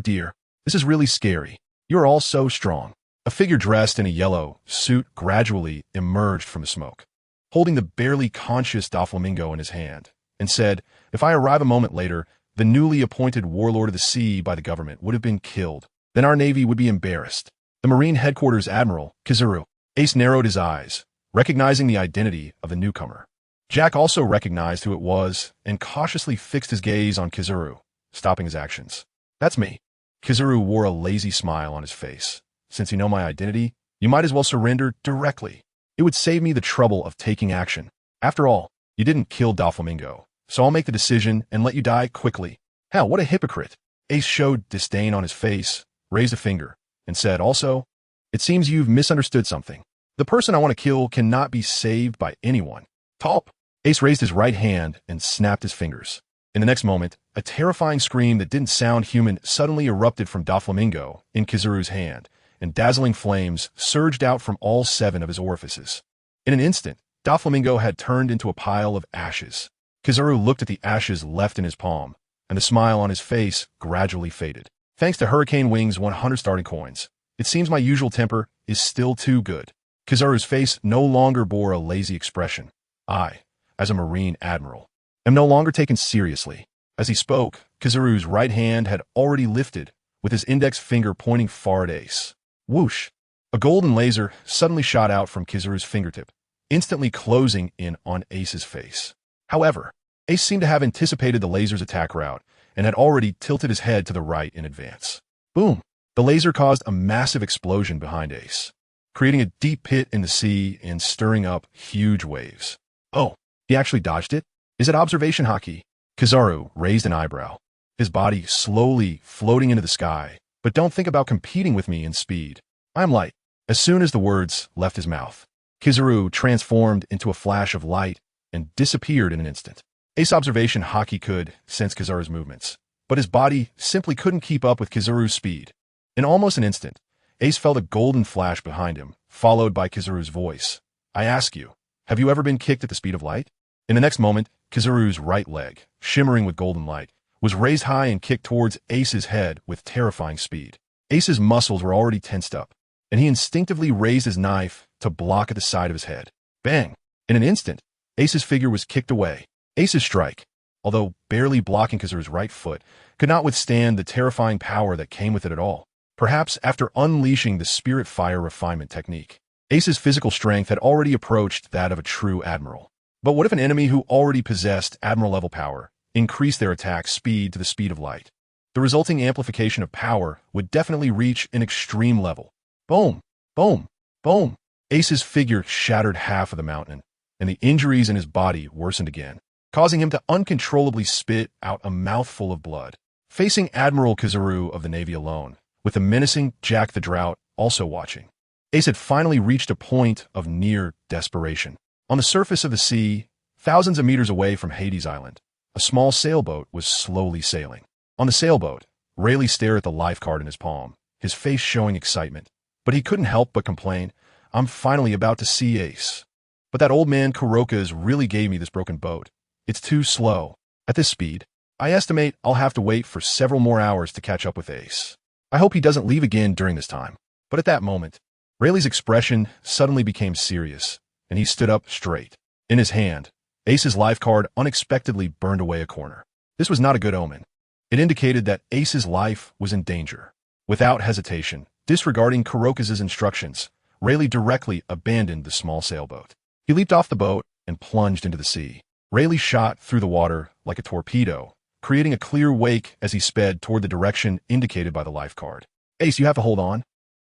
S1: this is really scary. You are all so strong. A figure dressed in a yellow suit gradually emerged from the smoke, holding the barely conscious Doflamingo in his hand, and said, "If I arrive a moment later, the newly appointed warlord of the sea by the government would have been killed. Then our navy would be embarrassed." The Marine Headquarters Admiral, Kizaru. Ace narrowed his eyes, recognizing the identity of the newcomer. Jack also recognized who it was and cautiously fixed his gaze on Kizaru, stopping his actions. "That's me." Kizaru wore a lazy smile on his face. "Since you know my identity, you might as well surrender directly. It would save me the trouble of taking action. After all, you didn't kill Doflamingo, so I'll make the decision and let you die quickly." Hell, what a hypocrite. Ace showed disdain on his face, raised a finger, and said, "Also, it seems you've misunderstood something. The person I want to kill cannot be saved by anyone." Talp! Ace raised his right hand and snapped his fingers. In the next moment, a terrifying scream that didn't sound human suddenly erupted from Doflamingo in Kizaru's hand, and dazzling flames surged out from all 7 of his orifices. In an instant, Doflamingo had turned into a pile of ashes. Kizaru looked at the ashes left in his palm, and the smile on his face gradually faded. "Thanks to Hurricane Wing's 100 starting coins, it seems my usual temper is still too good." Kizaru's face no longer bore a lazy expression. "I, as a Marine Admiral, am no longer taken seriously." As he spoke, Kizaru's right hand had already lifted, with his index finger pointing far at Ace. Whoosh! A golden laser suddenly shot out from Kizaru's fingertip, instantly closing in on Ace's face. However, Ace seemed to have anticipated the laser's attack route and had already tilted his head to the right in advance. Boom! The laser caused a massive explosion behind Ace, creating a deep pit in the sea and stirring up huge waves. Oh, he actually dodged it? Is it observation Haki? Kizaru raised an eyebrow, his body slowly floating into the sky. "But don't think about competing with me in speed. I'm light." As soon as the words left his mouth, Kizaru transformed into a flash of light and disappeared in an instant. Ace observation Haki could sense Kizaru's movements, but his body simply couldn't keep up with Kizaru's speed. In almost an instant, Ace felt a golden flash behind him, followed by Kizaru's voice. I ask you, have you ever been kicked at the speed of light? In the next moment, Kizaru's right leg, shimmering with golden light, was raised high and kicked towards Ace's head with terrifying speed. Ace's muscles were already tensed up, and he instinctively raised his knife to block at the side of his head. Bang! In an instant, Ace's figure was kicked away. Ace's strike, although barely blocking Kizaru's right foot, could not withstand the terrifying power that came with it at all. Perhaps after unleashing the Spirit Fire refinement technique, Ace's physical strength had already approached that of a true admiral. But what if an enemy who already possessed admiral-level power increased their attack speed to the speed of light? The resulting amplification of power would definitely reach an extreme level. Boom! Boom! Boom! Ace's figure shattered half of the mountain, and the injuries in his body worsened again, causing him to uncontrollably spit out a mouthful of blood. Facing Admiral Kizaru of the Navy alone, with the menacing Jack the Drought also watching, Ace had finally reached a point of near desperation. On the surface of the sea, thousands of meters away from Hades Island, a small sailboat was slowly sailing. On the sailboat, Rayleigh stared at the life card in his palm, his face showing excitement. But he couldn't help but complain, I'm finally about to see Ace. But that old man Kuroka's really gave me this broken boat. It's too slow. At this speed, I estimate I'll have to wait for several more hours to catch up with Ace. I hope he doesn't leave again during this time. But at that moment, Rayleigh's expression suddenly became serious, and he stood up straight. In his hand, Ace's life card unexpectedly burned away a corner. This was not a good omen. It indicated that Ace's life was in danger. Without hesitation, disregarding Kuroka's instructions, Rayleigh directly abandoned the small sailboat. He leaped off the boat and plunged into the sea. Rayleigh shot through the water like a torpedo, creating a clear wake as he sped toward the direction indicated by the life card. Ace, you have to hold on.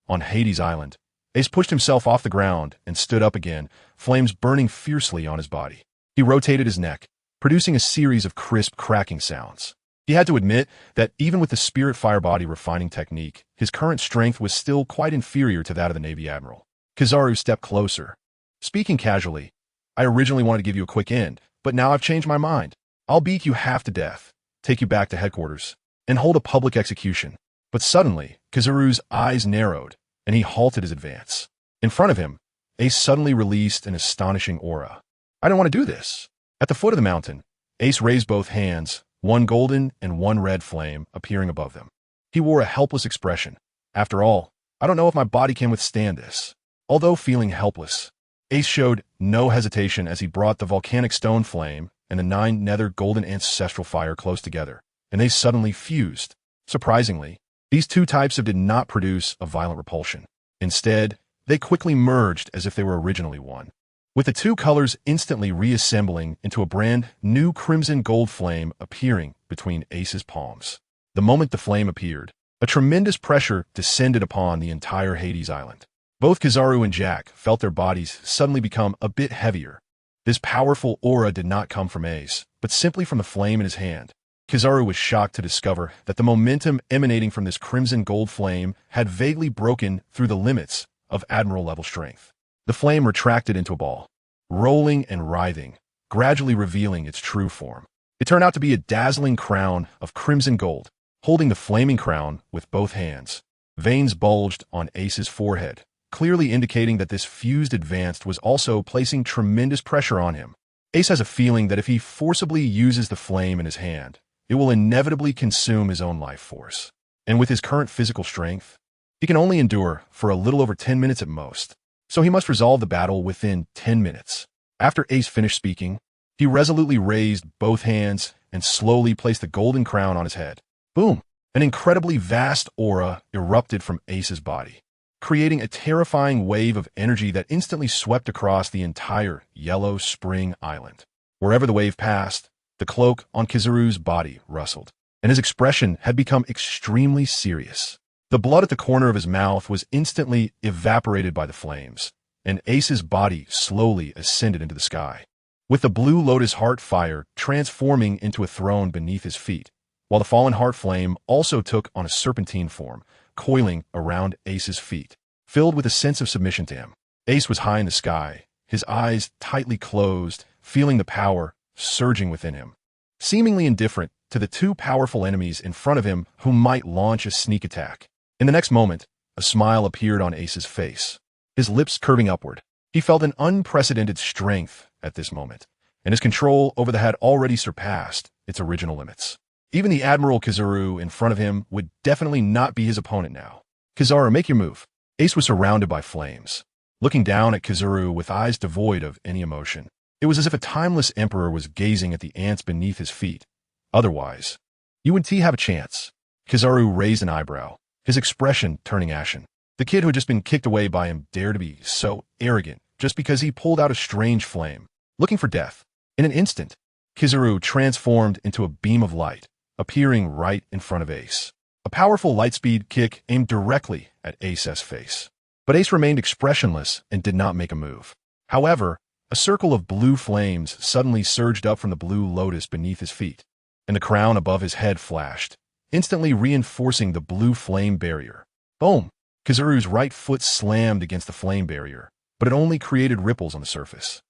S1: On Hades Island, Ace pushed himself off the ground and stood up again, flames burning fiercely on his body. He rotated his neck, producing a series of crisp cracking sounds. He had to admit that even with the Spirit Fire body refining technique, his current strength was still quite inferior to that of the Navy Admiral. Kizaru stepped closer. Speaking casually, I originally wanted to give you a quick end, but now I've changed my mind. I'll beat you half to death, take you back to headquarters, and hold a public execution. But suddenly, Kizaru's eyes narrowed, and he halted his advance. In front of him, Ace suddenly released an astonishing aura. I don't want to do this. At the foot of the mountain, Ace raised both hands, one golden and one red flame appearing above them. He wore a helpless expression. After all, I don't know if my body can withstand this. Although feeling helpless, Ace showed no hesitation as he brought the volcanic stone flame and the 9 nether golden ancestral fire close together, and they suddenly fused. Surprisingly, these two types did not produce a violent repulsion. Instead, they quickly merged as if they were originally one, with the two colors instantly reassembling into a brand new crimson gold flame appearing between Ace's palms. The moment the flame appeared, a tremendous pressure descended upon the entire Hades Island. Both Kizaru and Jack felt their bodies suddenly become a bit heavier. This powerful aura did not come from Ace, but simply from the flame in his hand. Kizaru was shocked to discover that the momentum emanating from this crimson gold flame had vaguely broken through the limits of admiral-level strength. The flame retracted into a ball, rolling and writhing, gradually revealing its true form. It turned out to be a dazzling crown of crimson gold. Holding the flaming crown with both hands, veins bulged on Ace's forehead, clearly indicating that this fused advance was also placing tremendous pressure on him. Ace has a feeling that if he forcibly uses the flame in his hand, it will inevitably consume his own life force. And with his current physical strength, he can only endure for a little over 10 minutes at most, so he must resolve the battle within 10 minutes. After Ace finished speaking, he resolutely raised both hands and slowly placed the golden crown on his head. Boom! An incredibly vast aura erupted from Ace's body, creating a terrifying wave of energy that instantly swept across the entire Yellow Spring Island. Wherever the wave passed, the cloak on Kizaru's body rustled, and his expression had become extremely serious. The blood at the corner of his mouth was instantly evaporated by the flames, and Ace's body slowly ascended into the sky, with the blue lotus heart fire transforming into a throne beneath his feet, while the fallen heart flame also took on a serpentine form, coiling around Ace's feet. Filled with a sense of submission to him, Ace was high in the sky, his eyes tightly closed, feeling the power surging within him. Seemingly indifferent to the two powerful enemies in front of him who might launch a sneak attack. In the next moment, a smile appeared on Ace's face, his lips curving upward. He felt an unprecedented strength at this moment, and his control over the had already surpassed its original limits. Even the Admiral Kizaru in front of him would definitely not be his opponent now. Kizaru, make your move. Ace was surrounded by flames, looking down at Kizaru with eyes devoid of any emotion. It was as if a timeless emperor was gazing at the ants beneath his feet. Otherwise, you and T have a chance. Kizaru raised an eyebrow, his expression turning ashen. The kid who had just been kicked away by him dared to be so arrogant just because he pulled out a strange flame, looking for death. In an instant, Kizaru transformed into a beam of light, appearing right in front of Ace. A powerful lightspeed kick aimed directly at Ace's face. But Ace remained expressionless and did not make a move. However, a circle of blue flames suddenly surged up from the blue lotus beneath his feet, and the crown above his head flashed, instantly reinforcing the blue flame barrier. Boom! Kizaru's right foot slammed against the flame barrier, but it only created ripples on the surface.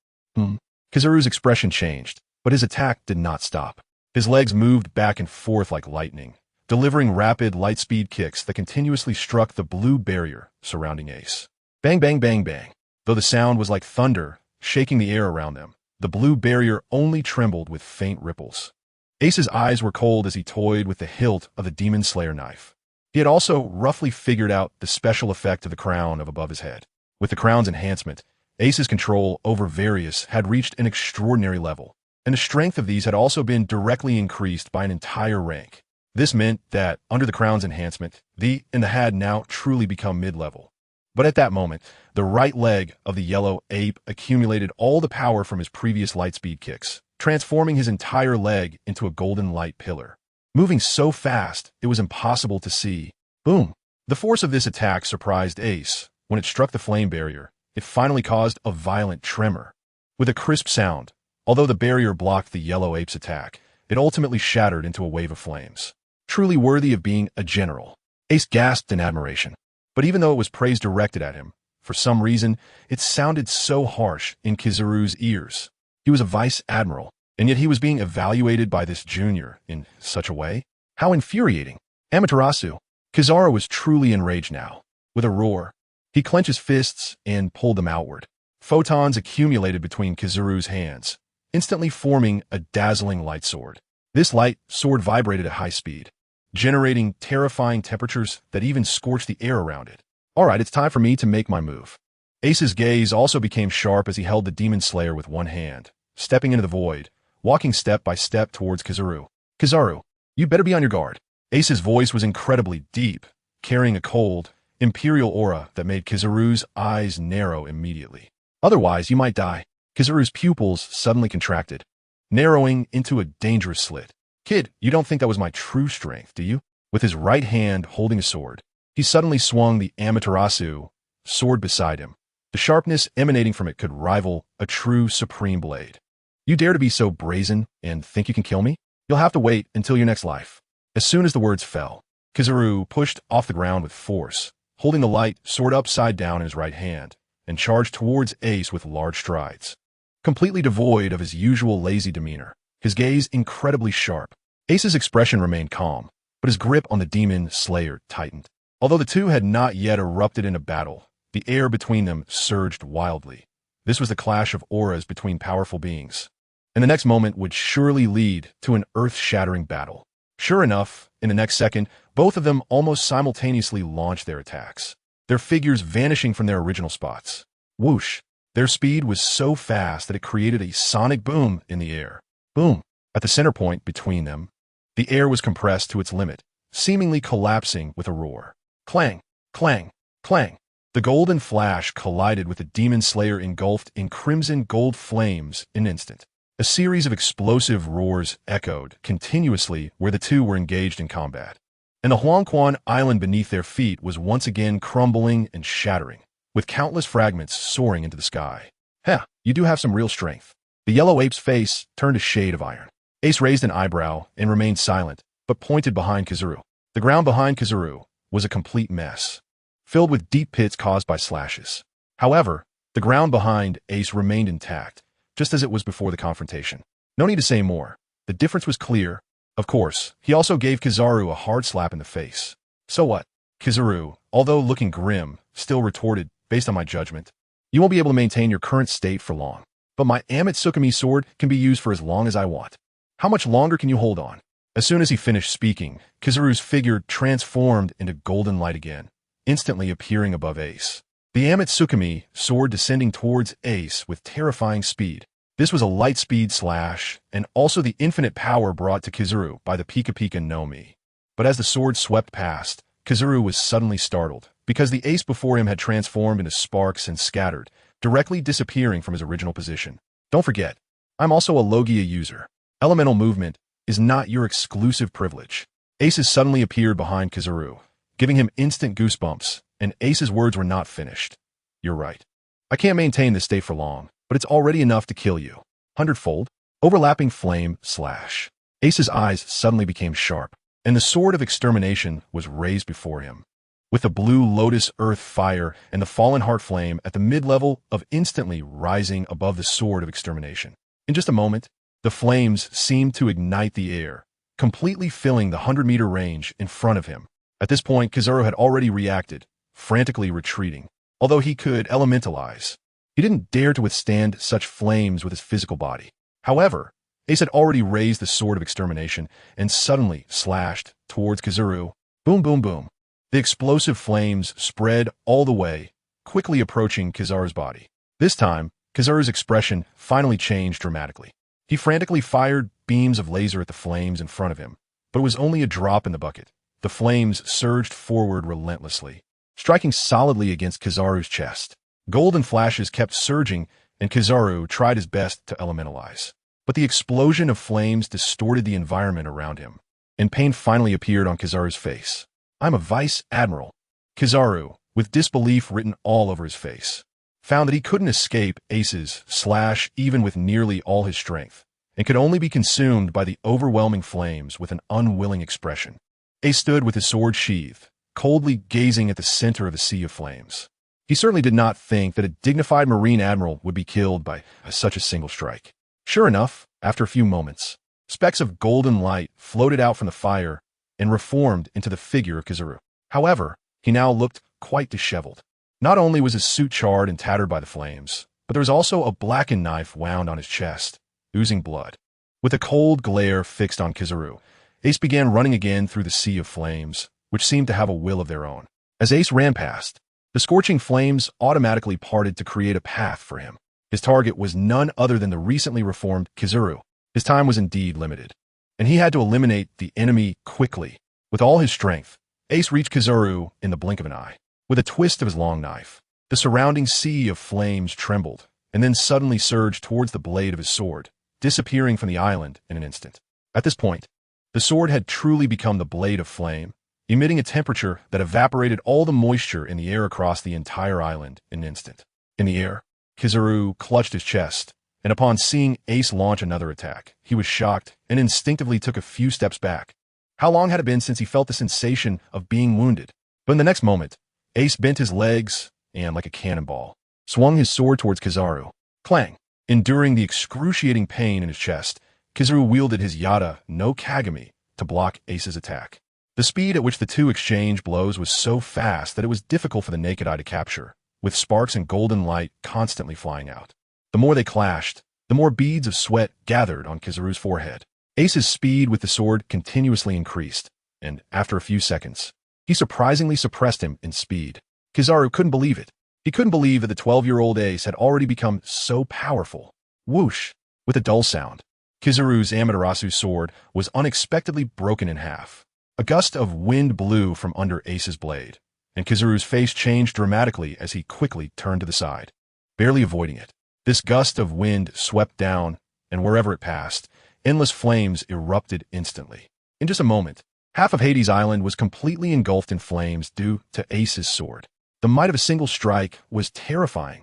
S1: Kizaru's expression changed, but his attack did not stop. His legs moved back and forth like lightning, delivering rapid, light-speed kicks that continuously struck the blue barrier surrounding Ace. Bang, bang, bang, bang. Though the sound was like thunder, shaking the air around them, the blue barrier only trembled with faint ripples. Ace's eyes were cold as he toyed with the hilt of the Demon Slayer knife. He had also roughly figured out the special effect of the crown above his head. With the crown's enhancement, Ace's control over Various had reached an extraordinary level, and the strength of these had also been directly increased by an entire rank. This meant that, under the crown's enhancement, the and the had now truly become mid-level. But at that moment, the right leg of the yellow ape accumulated all the power from his previous lightspeed kicks, transforming his entire leg into a golden light pillar. Moving so fast, it was impossible to see. Boom! The force of this attack surprised Ace. When it struck the flame barrier, it finally caused a violent tremor. With a crisp sound, although the barrier blocked the yellow ape's attack, it ultimately shattered into a wave of flames. Truly worthy of being a general. Ace gasped in admiration. But even though it was praise directed at him, for some reason, it sounded so harsh in Kizaru's ears. He was a vice admiral, and yet he was being evaluated by this junior in such a way? How infuriating. Amaterasu. Kizaru was truly enraged now. With a roar, he clenched his fists and pulled them outward. Photons accumulated between Kizaru's hands, instantly forming a dazzling light sword. This light sword vibrated at high speed, generating terrifying temperatures that even scorched the air around it. All right, it's time for me to make my move. Ace's gaze also became sharp as he held the Demon Slayer with one hand, stepping into the void, walking step by step towards Kizaru. Kizaru, you better be on your guard. Ace's voice was incredibly deep, carrying a cold, imperial aura that made Kizaru's eyes narrow immediately. Otherwise, you might die. Kizaru's pupils suddenly contracted, narrowing into a dangerous slit. Kid, you don't think that was my true strength, do you? With his right hand holding a sword, he suddenly swung the Amaterasu sword beside him. The sharpness emanating from it could rival a true supreme blade. You dare to be so brazen and think you can kill me? You'll have to wait until your next life. As soon as the words fell, Kizaru pushed off the ground with force, holding the light sword upside down in his right hand, and charged towards Ace with large strides. Completely devoid of his usual lazy demeanor, his gaze incredibly sharp. Ace's expression remained calm, but his grip on the Demon Slayer tightened. Although the two had not yet erupted into battle, the air between them surged wildly. This was the clash of auras between powerful beings, and the next moment would surely lead to an earth-shattering battle. Sure enough, in the next second, both of them almost simultaneously launched their attacks, their figures vanishing from their original spots. Whoosh! Their speed was so fast that it created a sonic boom in the air. Boom! At the center point between them, the air was compressed to its limit, seemingly collapsing with a roar. Clang! Clang! Clang! The golden flash collided with the Demon Slayer engulfed in crimson gold flames in an instant. A series of explosive roars echoed continuously where the two were engaged in combat, and the Huangquan island beneath their feet was once again crumbling and shattering, with countless fragments soaring into the sky. Heh, you do have some real strength. The yellow ape's face turned a shade of iron. Ace raised an eyebrow and remained silent, but pointed behind Kizaru. The ground behind Kizaru was a complete mess, filled with deep pits caused by slashes. However, the ground behind Ace remained intact, just as it was before the confrontation. No need to say more. The difference was clear. Of course, he also gave Kizaru a hard slap in the face. So what? Kizaru, although looking grim, still retorted, based on my judgment. You won't be able to maintain your current state for long. But my Amatsukami sword can be used for as long as I want. How much longer can you hold on? As soon as he finished speaking, Kizaru's figure transformed into golden light again, instantly appearing above Ace. The Amatsukami sword descending towards Ace with terrifying speed. This was a light speed slash, and also the infinite power brought to Kizaru by the Pika Pika no Mi. But as the sword swept past, Kizaru was suddenly startled, because the Ace before him had transformed into sparks and scattered, directly disappearing from his original position. Don't forget, I'm also a Logia user. Elemental movement is not your exclusive privilege. Ace suddenly appeared behind Kizaru, giving him instant goosebumps, and Ace's words were not finished. You're right. I can't maintain this state for long, but it's already enough to kill you. 100-fold, overlapping flame slash. Ace's eyes suddenly became sharp, and the sword of extermination was raised before him. With the blue lotus earth fire and the fallen heart flame at the mid-level of instantly rising above the sword of extermination. In just a moment, the flames seemed to ignite the air, completely filling the 100-meter range in front of him. At this point, Kizaru had already reacted, frantically retreating. Although he could elementalize, he didn't dare to withstand such flames with his physical body. However, Ace had already raised the sword of extermination and suddenly slashed towards Kizaru. Boom, boom, boom. The explosive flames spread all the way, quickly approaching Kizaru's body. This time, Kizaru's expression finally changed dramatically. He frantically fired beams of laser at the flames in front of him, but it was only a drop in the bucket. The flames surged forward relentlessly, striking solidly against Kizaru's chest. Golden flashes kept surging, and Kizaru tried his best to elementalize. But the explosion of flames distorted the environment around him, and pain finally appeared on Kizaru's face. I'm a Vice Admiral. Kizaru, with disbelief written all over his face, found that he couldn't escape Ace's slash even with nearly all his strength, and could only be consumed by the overwhelming flames with an unwilling expression. Ace stood with his sword sheathed, coldly gazing at the center of the sea of flames. He certainly did not think that a dignified Marine Admiral would be killed by such a single strike. Sure enough, after a few moments, specks of golden light floated out from the fire and reformed into the figure of Kizaru. However, he now looked quite disheveled. Not only was his suit charred and tattered by the flames, but there was also a blackened knife wound on his chest, oozing blood. With a cold glare fixed on Kizaru, Ace began running again through the sea of flames, which seemed to have a will of their own. As Ace ran past, the scorching flames automatically parted to create a path for him. His target was none other than the recently reformed Kizaru. His time was indeed limited, and he had to eliminate the enemy quickly. With all his strength, Ace reached Kizaru in the blink of an eye. With a twist of his long knife, the surrounding sea of flames trembled, and then suddenly surged towards the blade of his sword, disappearing from the island in an instant. At this point, the sword had truly become the blade of flame, emitting a temperature that evaporated all the moisture in the air across the entire island in an instant. In the air, Kizaru clutched his chest, and upon seeing Ace launch another attack, he was shocked and instinctively took a few steps back. How long had it been since he felt the sensation of being wounded? But in the next moment, Ace bent his legs and, like a cannonball, swung his sword towards Kizaru. Clang! Enduring the excruciating pain in his chest, Kizaru wielded his Yata no Kagami to block Ace's attack. The speed at which the two exchanged blows was so fast that it was difficult for the naked eye to capture, with sparks and golden light constantly flying out. The more they clashed, the more beads of sweat gathered on Kizaru's forehead. Ace's speed with the sword continuously increased, and after a few seconds, he surprisingly suppressed him in speed. Kizaru couldn't believe it. He couldn't believe that the 12-year-old Ace had already become so powerful. Whoosh! With a dull sound, Kizaru's Amaterasu sword was unexpectedly broken in half. A gust of wind blew from under Ace's blade, and Kizaru's face changed dramatically as he quickly turned to the side, barely avoiding it. This gust of wind swept down, and wherever it passed, endless flames erupted instantly. In just a moment, half of Hades Island was completely engulfed in flames due to Ace's sword. The might of a single strike was terrifying.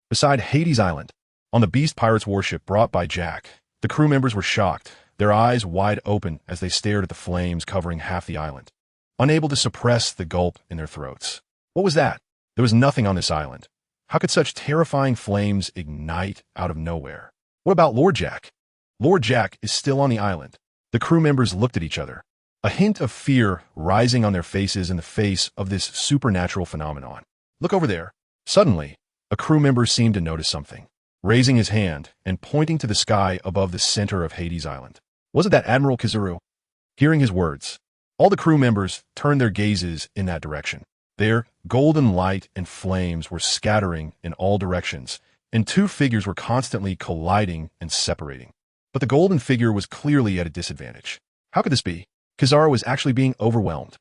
S1: Beside Hades Island, on the Beast Pirates warship brought by Jack, the crew members were shocked, their eyes wide open as they stared at the flames covering half the island, unable to suppress the gulp in their throats. What was that? There was nothing on this island. How could such terrifying flames ignite out of nowhere? What about Lord Jack? Lord Jack is still on the island. The crew members looked at each other. a hint of fear rising on their faces in the face of this supernatural phenomenon. Look over there. Suddenly, a crew member seemed to notice something, raising his hand and pointing to the sky above the center of Hades Island. Was it that Admiral Kizaru? Hearing his words, all the crew members turned their gazes in that direction. There, golden light and flames were scattering in all directions, and two figures were constantly colliding and separating. But the golden figure was clearly at a disadvantage. How could this be? Kizaru was actually being overwhelmed.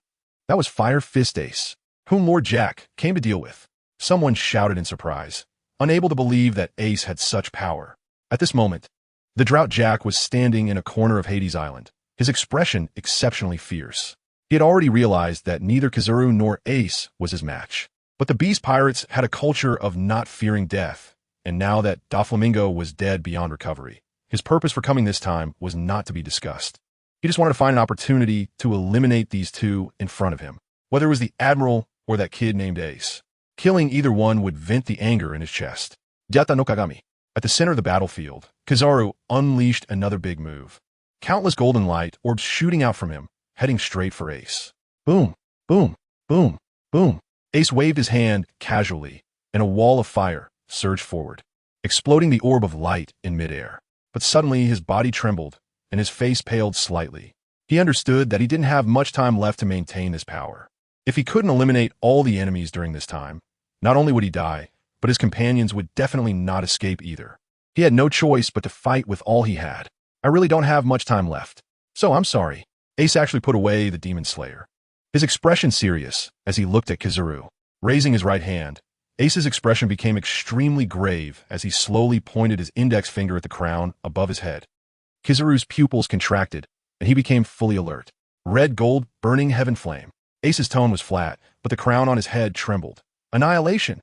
S1: That was Fire Fist Ace, whom Lord Jack came to deal with. Someone shouted in surprise, unable to believe that Ace had such power. At this moment, the Drought Jack was standing in a corner of Hades Island, his expression exceptionally fierce. He had already realized that neither Kizaru nor Ace was his match. But the Beast Pirates had a culture of not fearing death, and now that Doflamingo was dead beyond recovery, his purpose for coming this time was not to be discussed. He just wanted to find an opportunity to eliminate these two in front of him, whether it was the Admiral or that kid named Ace. Killing either one would vent the anger in his chest. Yata no Kagami. At the center of the battlefield, Kizaru unleashed another big move. Countless golden light orbs shooting out from him, heading straight for Ace. Boom, boom, boom, boom. Ace waved his hand casually, and a wall of fire surged forward, exploding the orb of light in midair. But suddenly his body trembled, and his face paled slightly. He understood that he didn't have much time left to maintain his power. If he couldn't eliminate all the enemies during this time, not only would he die, but his companions would definitely not escape either. He had no choice but to fight with all he had. I really don't have much time left. So I'm sorry. Ace actually put away the Demon Slayer. His expression serious as he looked at Kizaru. Raising his right hand, Ace's expression became extremely grave as he slowly pointed his index finger at the crown above his head. Kizaru's pupils contracted, and he became fully alert. Red gold, burning heaven flame. Ace's tone was flat, but the crown on his head trembled. Annihilation!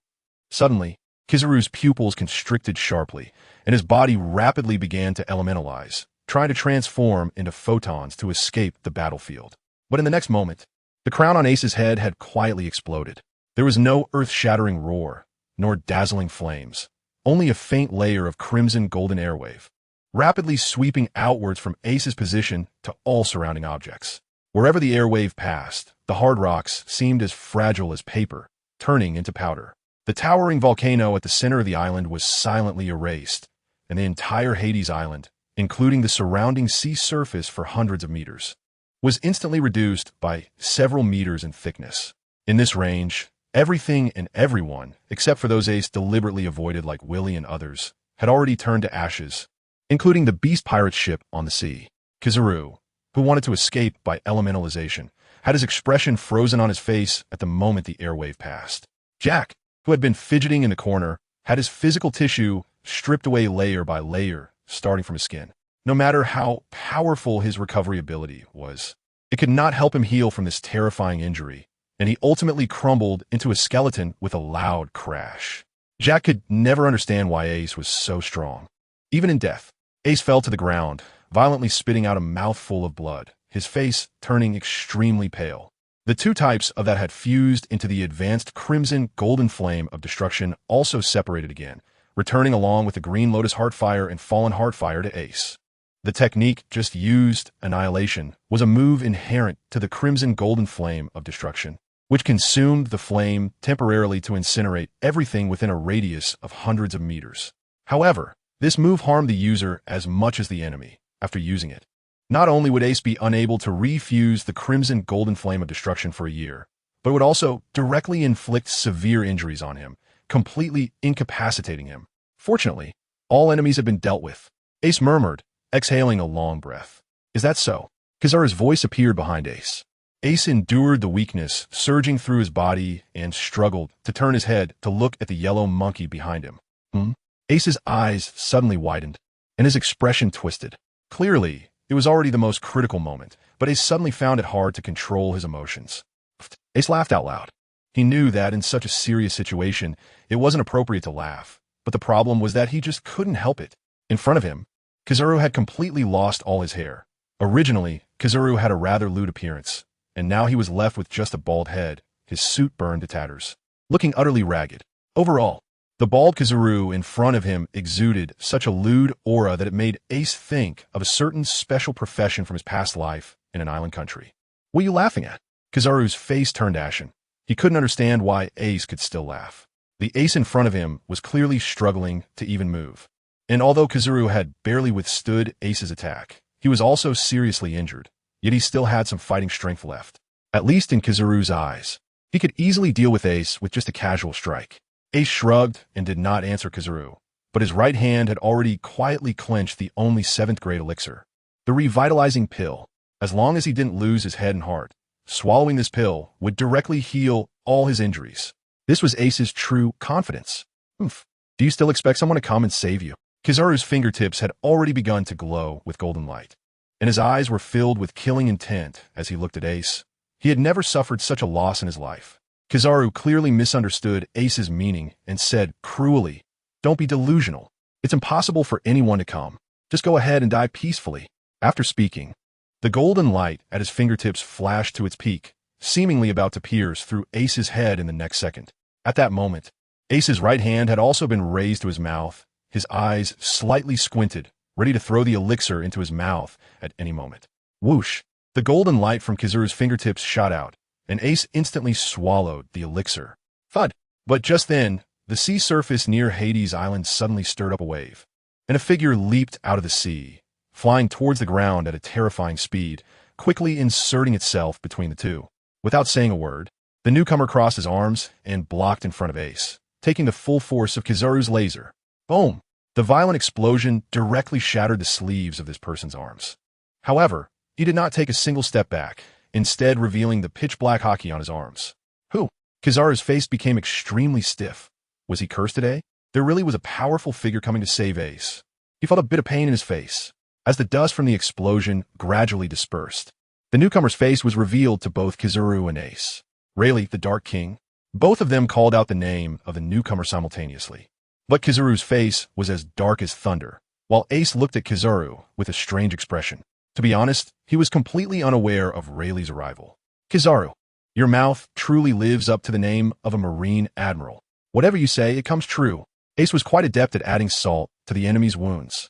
S1: Suddenly, Kizaru's pupils constricted sharply, and his body rapidly began to elementalize, trying to transform into photons to escape the battlefield. But in the next moment, the crown on Ace's head had quietly exploded. There was no earth-shattering roar, nor dazzling flames, only a faint layer of crimson golden airwave, rapidly sweeping outwards from Ace's position to all surrounding objects. Wherever the airwave passed, the hard rocks seemed as fragile as paper, turning into powder. The towering volcano at the center of the island was silently erased, and the entire Hades Island, including the surrounding sea surface for hundreds of meters, was instantly reduced by several meters in thickness. In this range, everything and everyone, except for those Ace deliberately avoided like Willy and others, had already turned to ashes, including the Beast Pirate ship on the sea. Kizaru, who wanted to escape by elementalization, had his expression frozen on his face at the moment the airwave passed. Jack, who had been fidgeting in the corner, had his physical tissue stripped away layer by layer, starting from his skin. No matter how powerful his recovery ability was, it could not help him heal from this terrifying injury, and he ultimately crumbled into a skeleton with a loud crash. Jack could never understand why Ace was so strong. Even in death, Ace fell to the ground, violently spitting out a mouthful of blood, his face turning extremely pale. The two types of that had fused into the advanced crimson golden flame of destruction also separated again, returning along with the green lotus heartfire and fallen heartfire to Ace. The technique just used, annihilation, was a move inherent to the crimson golden flame of destruction, which consumed the flame temporarily to incinerate everything within a radius of hundreds of meters. However, this move harmed the user as much as the enemy after using it. Not only would Ace be unable to refuse the crimson golden flame of destruction for a year, but it would also directly inflict severe injuries on him, completely incapacitating him. Fortunately, all enemies had been dealt with. Ace murmured, exhaling a long breath. Is that so? Kizaru's voice appeared behind Ace. Ace endured the weakness surging through his body and struggled to turn his head to look at the yellow monkey behind him. Ace's eyes suddenly widened, and his expression twisted. Clearly, it was already the most critical moment, but Ace suddenly found it hard to control his emotions. Ace laughed out loud. He knew that in such a serious situation, it wasn't appropriate to laugh, but the problem was that he just couldn't help it. In front of him, Kizaru had completely lost all his hair. Originally, Kizaru had a rather lewd appearance, and now he was left with just a bald head, his suit burned to tatters, looking utterly ragged. Overall, the bald Kizaru in front of him exuded such a lewd aura that it made Ace think of a certain special profession from his past life in an island country. What are you laughing at? Kizaru's face turned ashen. He couldn't understand why Ace could still laugh. The ace in front of him was clearly struggling to even move. And although Kizaru had barely withstood Ace's attack, he was also seriously injured, yet he still had some fighting strength left. At least in Kizaru's eyes. He could easily deal with Ace with just a casual strike. Ace shrugged and did not answer Kizaru, but his right hand had already quietly clenched the only 7th grade elixir. The revitalizing pill. As long as he didn't lose his head and heart, swallowing this pill would directly heal all his injuries. This was Ace's true confidence. Oof. Do you still expect someone to come and save you? Kizaru's fingertips had already begun to glow with golden light, and his eyes were filled with killing intent as he looked at Ace. He had never suffered such a loss in his life. Kizaru clearly misunderstood Ace's meaning and said cruelly, "Don't be delusional. It's impossible for anyone to come. Just go ahead and die peacefully." After speaking, the golden light at his fingertips flashed to its peak, seemingly about to pierce through Ace's head in the next second. At that moment, Ace's right hand had also been raised to his mouth, his eyes slightly squinted, ready to throw the elixir into his mouth at any moment. Whoosh! The golden light from Kizaru's fingertips shot out, and Ace instantly swallowed the elixir. Thud! But just then, the sea surface near Hades Island suddenly stirred up a wave, and a figure leaped out of the sea, flying towards the ground at a terrifying speed, quickly inserting itself between the two. Without saying a word, the newcomer crossed his arms and blocked in front of Ace, taking the full force of Kizaru's laser. Boom! The violent explosion directly shattered the sleeves of this person's arms. However, he did not take a single step back, instead revealing the pitch-black hockey on his arms. Who? Kizaru's face became extremely stiff. Was he cursed today? There really was a powerful figure coming to save Ace. He felt a bit of pain in his face, as the dust from the explosion gradually dispersed. The newcomer's face was revealed to both Kizaru and Ace. Rayleigh, the Dark King. Both of them called out the name of the newcomer simultaneously. But Kizaru's face was as dark as thunder, while Ace looked at Kizaru with a strange expression. To be honest, he was completely unaware of Rayleigh's arrival. Kizaru, your mouth truly lives up to the name of a Marine Admiral. Whatever you say, it comes true. Ace was quite adept at adding salt to the enemy's wounds.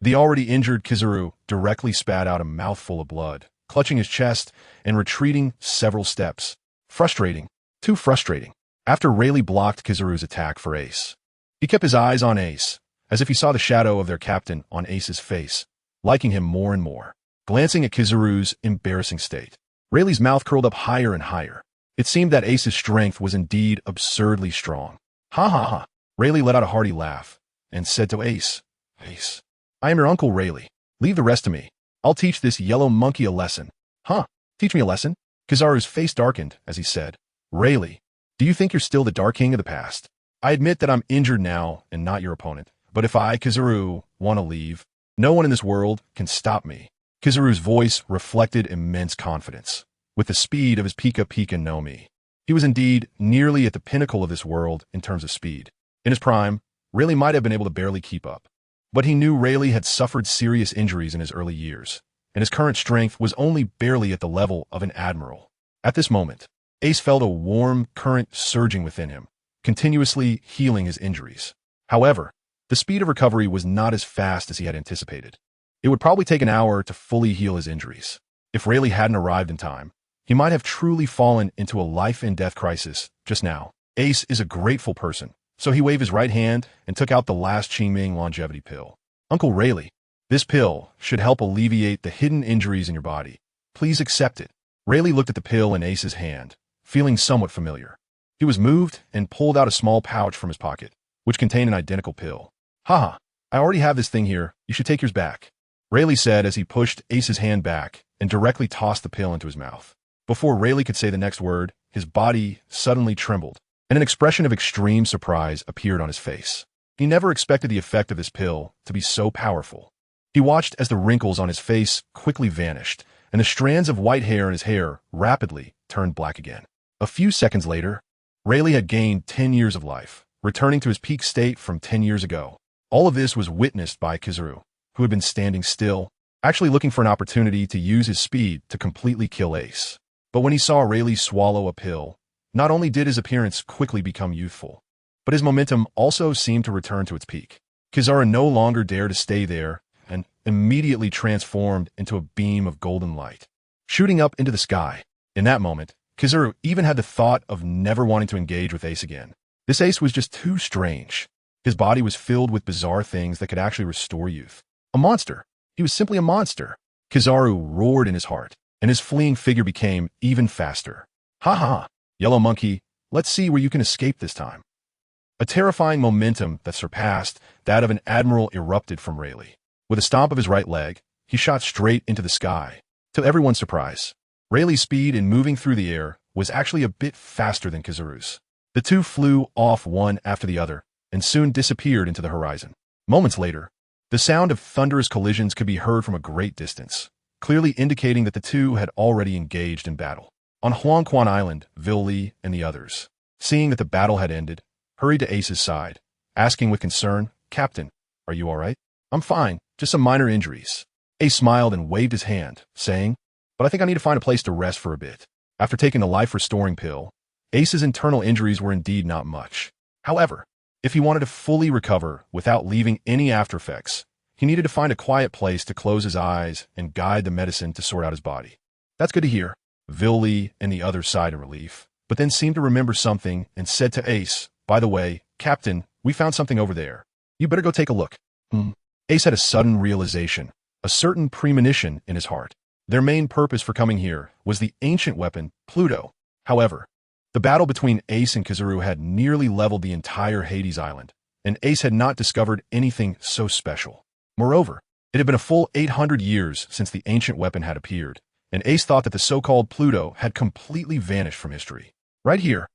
S1: The already injured Kizaru directly spat out a mouthful of blood, clutching his chest and retreating several steps. Frustrating. Too frustrating. After Rayleigh blocked Kizaru's attack for Ace, he kept his eyes on Ace, as if he saw the shadow of their captain on Ace's face, liking him more and more. Glancing at Kizaru's embarrassing state, Rayleigh's mouth curled up higher and higher. It seemed that Ace's strength was indeed absurdly strong. Ha ha ha. Rayleigh let out a hearty laugh and said to Ace, "Ace, I am your Uncle Rayleigh. Leave the rest to me. I'll teach this yellow monkey a lesson." Huh? Teach me a lesson? Kizaru's face darkened as he said, "Rayleigh, do you think you're still the Dark King of the past? I admit that I'm injured now and not your opponent, but if I, Kizaru, want to leave, no one in this world can stop me." Kizaru's voice reflected immense confidence. With the speed of his Pika Pika no Mi, he was indeed nearly at the pinnacle of this world in terms of speed. In his prime, Rayleigh might have been able to barely keep up. But he knew Rayleigh had suffered serious injuries in his early years, and his current strength was only barely at the level of an admiral. At this moment, Ace felt a warm current surging within him, continuously healing his injuries. However, the speed of recovery was not as fast as he had anticipated. It would probably take an hour to fully heal his injuries. If Rayleigh hadn't arrived in time, he might have truly fallen into a life-and-death crisis just now. Ace is a grateful person, so he waved his right hand and took out the last Qingming longevity pill. "Uncle Rayleigh, this pill should help alleviate the hidden injuries in your body. Please accept it." Rayleigh looked at the pill in Ace's hand, feeling somewhat familiar. He was moved and pulled out a small pouch from his pocket, which contained an identical pill. "Haha, I already have this thing here. You should take yours back," Rayleigh said as he pushed Ace's hand back and directly tossed the pill into his mouth. Before Rayleigh could say the next word, his body suddenly trembled, and an expression of extreme surprise appeared on his face. He never expected the effect of this pill to be so powerful. He watched as the wrinkles on his face quickly vanished, and the strands of white hair in his hair rapidly turned black again. A few seconds later, Rayleigh had gained 10 years of life, returning to his peak state from 10 years ago. All of this was witnessed by Kizaru, who had been standing still, actually looking for an opportunity to use his speed to completely kill Ace. But when he saw Rayleigh swallow a pill, not only did his appearance quickly become youthful, but his momentum also seemed to return to its peak. Kizaru no longer dared to stay there and immediately transformed into a beam of golden light. shooting up into the sky. In that moment, Kizaru even had the thought of never wanting to engage with Ace again. This Ace was just too strange. His body was filled with bizarre things that could actually restore youth. A monster. He was simply a monster. Kizaru roared in his heart, and his fleeing figure became even faster. Ha ha, Yellow Monkey, let's see where you can escape this time. A terrifying momentum that surpassed that of an admiral erupted from Rayleigh. With a stomp of his right leg, he shot straight into the sky. To everyone's surprise, Rayleigh's speed in moving through the air was actually a bit faster than Kizaru's. The two flew off one after the other and soon disappeared into the horizon. Moments later, the sound of thunderous collisions could be heard from a great distance, clearly indicating that the two had already engaged in battle. On Huangquan Island, Vil-Li and the others, seeing that the battle had ended, hurried to Ace's side, asking with concern, "Captain, are you all right?" "I'm fine, just some minor injuries." Ace smiled and waved his hand, saying, "But I think I need to find a place to rest for a bit." After taking the life-restoring pill, Ace's internal injuries were indeed not much. However, if he wanted to fully recover without leaving any aftereffects, he needed to find a quiet place to close his eyes and guide the medicine to sort out his body. "That's good to hear." Vil-Li and the others sighed in relief, but then seemed to remember something and said to Ace, "By the way, Captain, we found something over there. You better go take a look." Ace had a sudden realization, a certain premonition in his heart. Their main purpose for coming here was the ancient weapon, Pluto. However, the battle between Ace and Kizaru had nearly leveled the entire Hades Island, and Ace had not discovered anything so special. Moreover, it had been a full 800 years since the ancient weapon had appeared, and Ace thought that the so-called Pluto had completely vanished from history. Right here,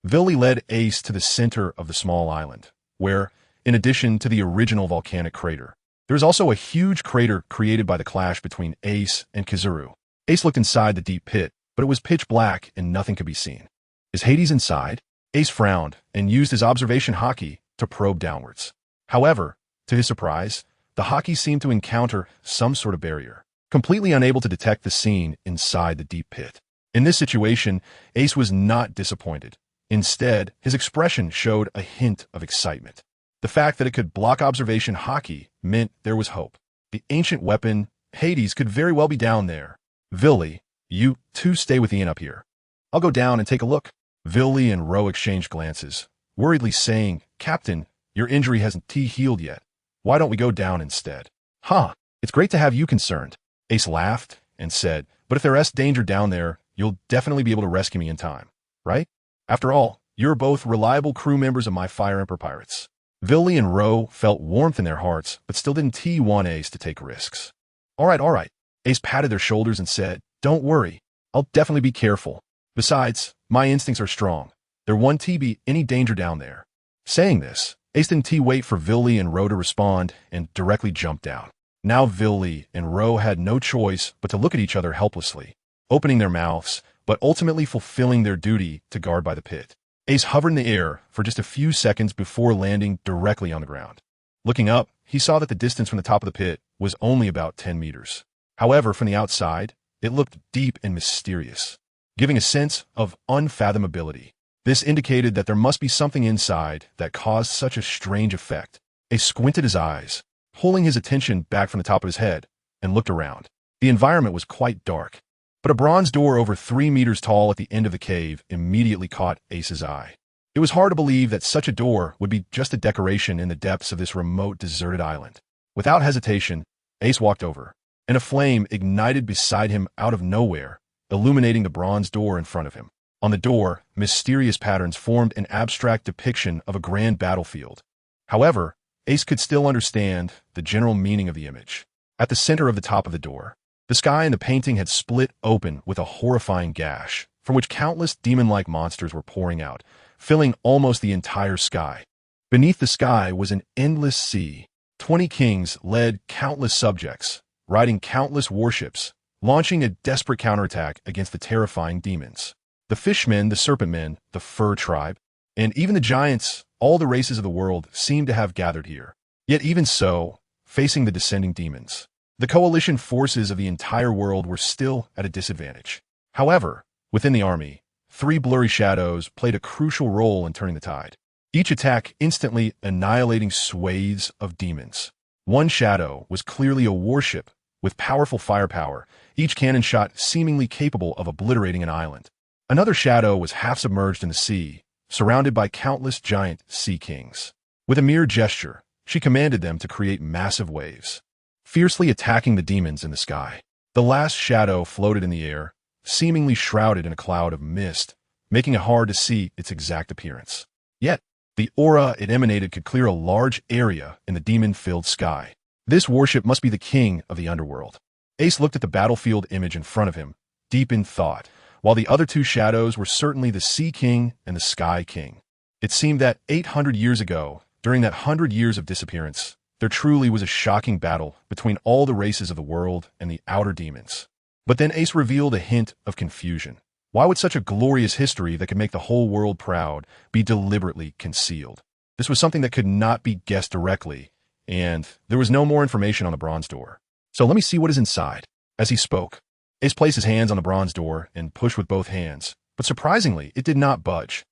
S1: Vil-Li led Ace to the center of the small island, where, in addition to the original volcanic crater, there is also a huge crater created by the clash between Ace and Kizaru. Ace looked inside the deep pit, but it was pitch black and nothing could be seen. Is Hades inside? Ace frowned and used his observation haki to probe downwards. However, to his surprise, the haki seemed to encounter some sort of barrier, completely unable to detect the scene inside the deep pit. In this situation, Ace was not disappointed. Instead, his expression showed a hint of excitement. The fact that it could block observation haki meant there was hope. The ancient weapon, Hades, could very well be down there. Vil-Li, you two stay with Ian up here. I'll go down and take a look. Vil-Li and Ro exchanged glances, worriedly saying, "Captain, your injury hasn't healed yet. Why don't we go down instead?" "Huh, it's great to have you concerned." Ace laughed and said, "But if there's danger down there, you'll definitely be able to rescue me in time, right? After all, you're both reliable crew members of my Fire Emperor pirates." Vil-Li and Ro felt warmth in their hearts, but still didn't want Ace to take risks. All right. Ace patted their shoulders and said, "Don't worry, I'll definitely be careful. Besides, my instincts are strong. There won't be any danger down there." Saying this, Ace didn't wait for Vil-Li and Ro to respond and directly jumped down. Now Vil-Li and Ro had no choice but to look at each other helplessly, opening their mouths, but ultimately fulfilling their duty to guard by the pit. Ace hovered in the air for just a few seconds before landing directly on the ground. Looking up, he saw that the distance from the top of the pit was only about 10 meters. However, from the outside, it looked deep and mysterious, giving a sense of unfathomability. This indicated that there must be something inside that caused such a strange effect. Ace squinted his eyes, pulling his attention back from the top of his head, and looked around. The environment was quite dark, but a bronze door over 3 meters tall at the end of the cave immediately caught Ace's eye. It was hard to believe that such a door would be just a decoration in the depths of this remote, deserted island. Without hesitation, Ace walked over, and a flame ignited beside him out of nowhere, illuminating the bronze door in front of him. On the door, mysterious patterns formed an abstract depiction of a grand battlefield. However, Ace could still understand the general meaning of the image. At the center of the top of the door, the sky in the painting had split open with a horrifying gash, from which countless demon-like monsters were pouring out, filling almost the entire sky. Beneath the sky was an endless sea. 20 kings led countless subjects, riding countless warships, launching a desperate counterattack against the terrifying demons. The fishmen, the serpent men, the fur tribe, and even the giants, all the races of the world seemed to have gathered here. Yet even so, facing the descending demons, the coalition forces of the entire world were still at a disadvantage. However, within the army, 3 blurry shadows played a crucial role in turning the tide, each attack instantly annihilating swathes of demons. One shadow was clearly a warship with powerful firepower, each cannon shot seemingly capable of obliterating an island. Another shadow was half submerged in the sea, surrounded by countless giant sea kings. With a mere gesture, she commanded them to create massive waves, fiercely attacking the demons in the sky. The last shadow floated in the air, seemingly shrouded in a cloud of mist, making it hard to see its exact appearance. Yet, the aura it emanated could clear a large area in the demon-filled sky. This warship must be the king of the underworld. Ace looked at the battlefield image in front of him, deep in thought, while the other two shadows were certainly the Sea King and the Sky King. It seemed that 800 years ago, during that 100 years of disappearance, there truly was a shocking battle between all the races of the world and the outer demons. But then Ace revealed a hint of confusion. Why would such a glorious history that could make the whole world proud be deliberately concealed? This was something that could not be guessed directly, and there was no more information on the bronze door. So let me see what is inside. As he spoke, Ace placed his hands on the bronze door and pushed with both hands, but surprisingly, it did not budge.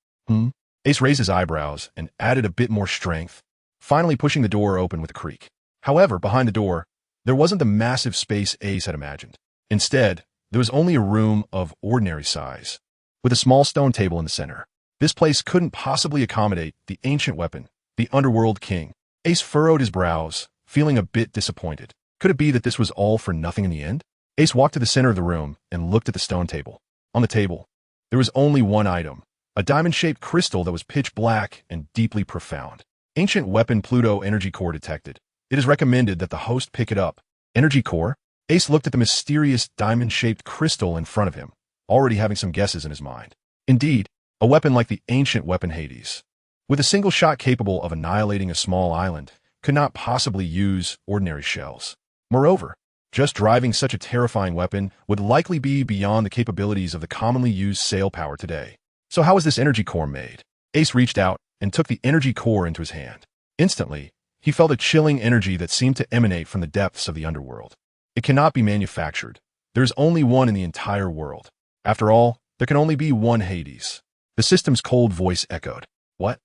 S1: Ace raised his eyebrows and added a bit more strength, finally pushing the door open with a creak. However, behind the door, there wasn't the massive space Ace had imagined. Instead, there was only a room of ordinary size, with a small stone table in the center. This place couldn't possibly accommodate the ancient weapon, the Underworld King. Ace furrowed his brows, feeling a bit disappointed. Could it be that this was all for nothing in the end? Ace walked to the center of the room and looked at the stone table. On the table, there was only one item, a diamond-shaped crystal that was pitch black and deeply profound. Ancient weapon Pluto energy core detected. It is recommended that the host pick it up. Energy core? Ace looked at the mysterious diamond-shaped crystal in front of him, already having some guesses in his mind. Indeed, a weapon like the ancient weapon Hades, with a single shot capable of annihilating a small island, could not possibly use ordinary shells. Moreover, just driving such a terrifying weapon would likely be beyond the capabilities of the commonly used sail power today. So how was this energy core made? Ace reached out and took the energy core into his hand. Instantly, he felt a chilling energy that seemed to emanate from the depths of the underworld. It cannot be manufactured. There is only one in the entire world. After all, there can only be one Hades. The system's cold voice echoed. What?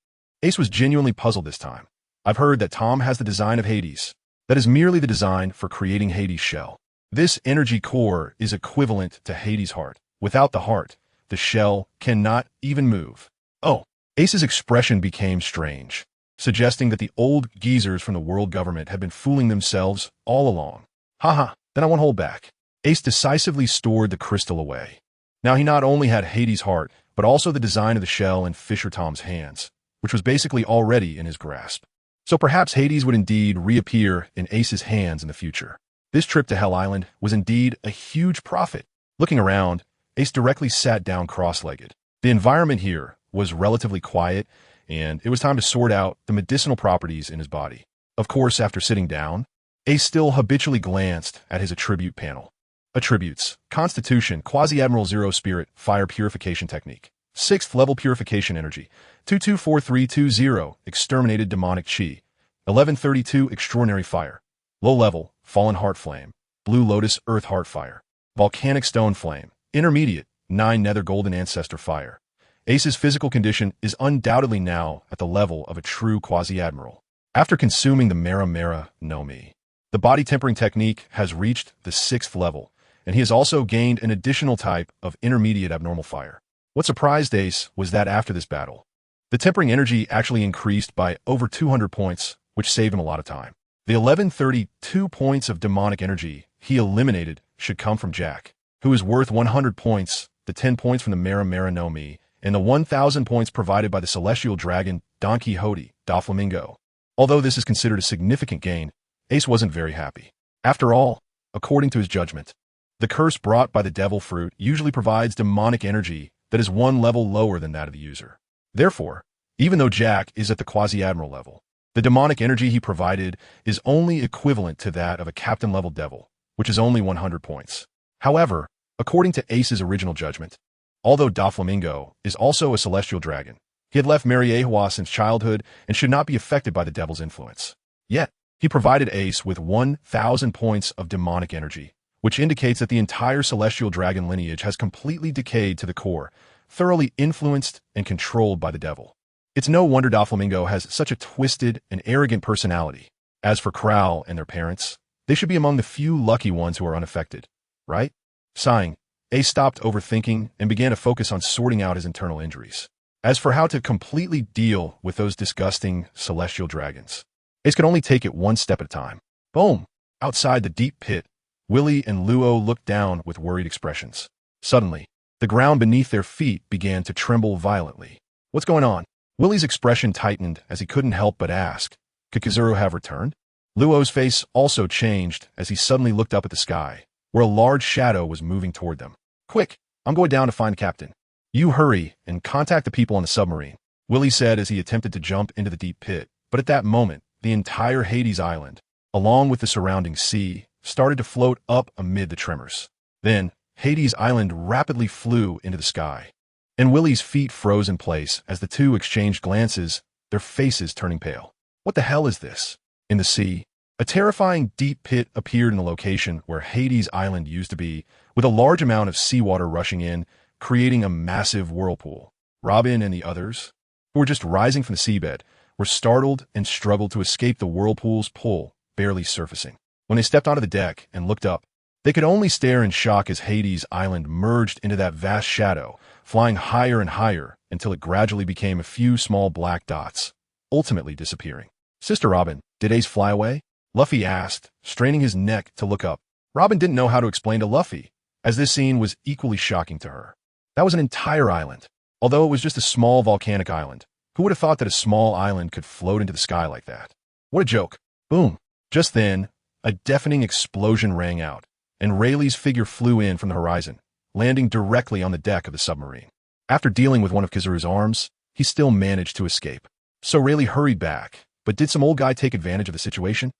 S1: Ace was genuinely puzzled this time. I've heard that Tom has the design of Hades. That is merely the design for creating Hades' shell. This energy core is equivalent to Hades' heart. Without the heart, the shell cannot even move. Oh, Ace's expression became strange, suggesting that the old geezers from the world government had been fooling themselves all along. Haha, then I won't hold back. Ace decisively stored the crystal away. Now he not only had Hades' heart, but also the design of the shell in Fisher Tom's hands, which was basically already in his grasp. So perhaps Hades would indeed reappear in Ace's hands in the future. This trip to Hell Island was indeed a huge profit. Looking around, Ace directly sat down cross-legged. The environment here was relatively quiet, and it was time to sort out the medicinal properties in his body. Of course, after sitting down, Ace still habitually glanced at his attribute panel. Attributes: Constitution, Quasi-Admiral Zero Spirit, Fire Purification Technique. 6th Level Purification Energy. 224320, Exterminated Demonic Chi. 1132, Extraordinary Fire. Low Level, Fallen Heart Flame. Blue Lotus Earth Heart Fire. Volcanic Stone Flame. Intermediate, 9 Nether Golden Ancestor Fire. Ace's physical condition is undoubtedly now at the level of a true Quasi-Admiral. After consuming the Mera Mera no Mi, the body tempering technique has reached the 6th level, and he has also gained an additional type of intermediate abnormal fire. What surprised Ace was that after this battle, the tempering energy actually increased by over 200 points, which saved him a lot of time. The 1132 points of demonic energy he eliminated should come from Jack, who is worth 100 points, the 10 points from the Mera Mera no Mi, and the 1,000 points provided by the celestial dragon Don Quixote, Doflamingo. Although this is considered a significant gain, Ace wasn't very happy. After all, according to his judgment, the curse brought by the devil fruit usually provides demonic energy that is one level lower than that of the user. Therefore, even though Jack is at the Quasi-Admiral level, the demonic energy he provided is only equivalent to that of a captain-level devil, which is only 100 points. However, according to Ace's original judgment, although Doflamingo is also a celestial dragon, he had left Mariehua since childhood and should not be affected by the devil's influence. Yet, he provided Ace with 1,000 points of demonic energy, which indicates that the entire celestial dragon lineage has completely decayed to the core, thoroughly influenced and controlled by the devil. It's no wonder Doflamingo has such a twisted and arrogant personality. As for Crowl and their parents, They should be among the few lucky ones who are unaffected, right? Sighing, Ace stopped overthinking and began to focus on sorting out his internal injuries. As for how to completely deal with those disgusting celestial dragons, Ace could only take it one step at a time. Boom! Outside the deep pit, Willie and Luo looked down with worried expressions. Suddenly, the ground beneath their feet began to tremble violently. What's going on? Willie's expression tightened as he couldn't help but ask, could Kizuru have returned? Luo's face also changed as he suddenly looked up at the sky, where a large shadow was moving toward them. Quick, I'm going down to find the captain. You hurry and contact the people on the submarine, Willie said as he attempted to jump into the deep pit. But at that moment, the entire Hades Island, along with the surrounding sea, started to float up amid the tremors. Then, Hades Island rapidly flew into the sky, and Willie's feet froze in place as the two exchanged glances, their faces turning pale. What the hell is this? In the sea, a terrifying deep pit appeared in the location where Hades Island used to be, with a large amount of seawater rushing in, creating a massive whirlpool. Robin and the others, who were just rising from the seabed, were startled and struggled to escape the whirlpool's pull, barely surfacing. When they stepped onto the deck and looked up, they could only stare in shock as Hades Island merged into that vast shadow, flying higher and higher until it gradually became a few small black dots, ultimately disappearing. Sister Robin, did Ace fly away? Luffy asked, straining his neck to look up. Robin didn't know how to explain to Luffy, as this scene was equally shocking to her. That was an entire island. Although it was just a small volcanic island, who would have thought that a small island could float into the sky like that? What a joke. Boom. Just then, a deafening explosion rang out, and Rayleigh's figure flew in from the horizon, landing directly on the deck of the submarine. After dealing with one of Kizaru's arms, he still managed to escape. So Rayleigh hurried back, but did some old guy take advantage of the situation?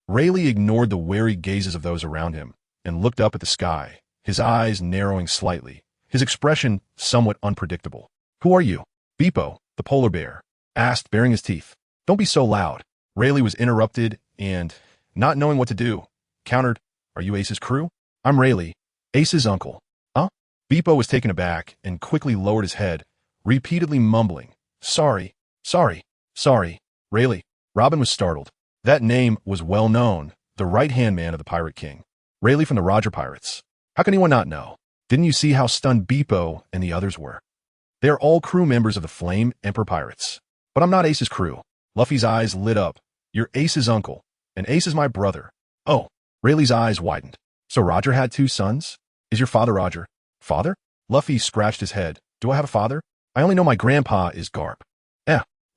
S1: Rayleigh ignored the wary gazes of those around him and looked up at the sky, his eyes narrowing slightly, his expression somewhat unpredictable. Who are you? Beepo, the polar bear, asked, baring his teeth. Don't be so loud. Rayleigh was interrupted and, not knowing what to do, countered, Are you Ace's crew? I'm Rayleigh, Ace's uncle. Huh? Beepo was taken aback and quickly lowered his head, repeatedly mumbling, Sorry. Rayleigh. Robin was startled. That name was well known, the right-hand man of the Pirate King. Rayleigh from the Roger Pirates. How can anyone not know? Didn't you see how stunned Beepo and the others were? They're all crew members of the Flame Emperor Pirates. But I'm not Ace's crew. Luffy's eyes lit up. You're Ace's uncle, and Ace is my brother. Oh, Rayleigh's eyes widened. So Roger had two sons? Is your father Roger? Father? Luffy scratched his head. Do I have a father? I only know my grandpa is Garp.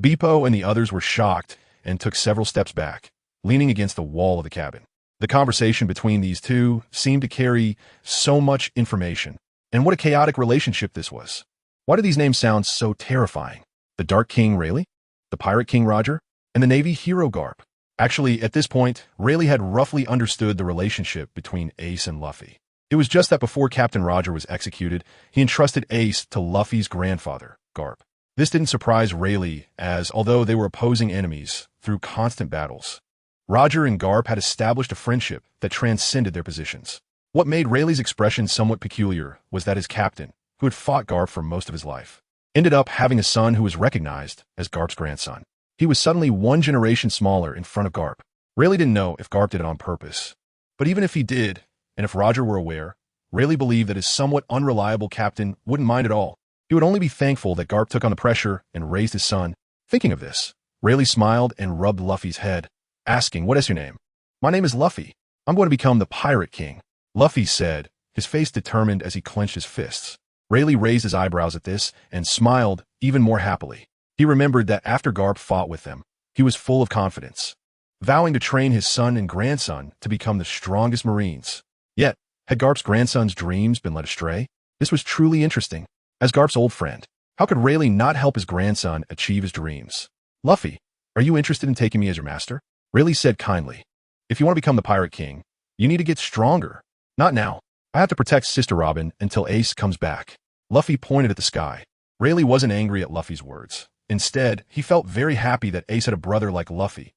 S1: Beepo and the others were shocked and took several steps back, leaning against the wall of the cabin. The conversation between these two seemed to carry so much information. And what a chaotic relationship this was. Why do these names sound so terrifying? The Dark King Rayleigh? The Pirate King Roger? And the Navy hero Garp? Actually, at this point, Rayleigh had roughly understood the relationship between Ace and Luffy. It was just that before Captain Roger was executed, he entrusted Ace to Luffy's grandfather, Garp. This didn't surprise Rayleigh, as although they were opposing enemies through constant battles, Roger and Garp had established a friendship that transcended their positions. What made Rayleigh's expression somewhat peculiar was that his captain, who had fought Garp for most of his life, ended up having a son who was recognized as Garp's grandson. He was suddenly one generation smaller in front of Garp. Rayleigh didn't know if Garp did it on purpose. But even if he did, and if Roger were aware, Rayleigh believed that his somewhat unreliable captain wouldn't mind at all. He would only be thankful that Garp took on the pressure and raised his son. Thinking of this, Rayleigh smiled and rubbed Luffy's head, asking, What is your name? My name is Luffy. I'm going to become the Pirate King, Luffy said, his face determined as he clenched his fists. Rayleigh raised his eyebrows at this and smiled even more happily. He remembered that after Garp fought with them, he was full of confidence, vowing to train his son and grandson to become the strongest Marines. Yet, had Garp's grandson's dreams been led astray? This was truly interesting. As Garp's old friend, how could Rayleigh not help his grandson achieve his dreams? Luffy, are you interested in taking me as your master? Rayleigh said kindly. If you want to become the Pirate King, you need to get stronger. Not now. I have to protect Sister Robin until Ace comes back. Luffy pointed at the sky. Rayleigh wasn't angry at Luffy's words. Instead, he felt very happy that Ace had a brother like Luffy.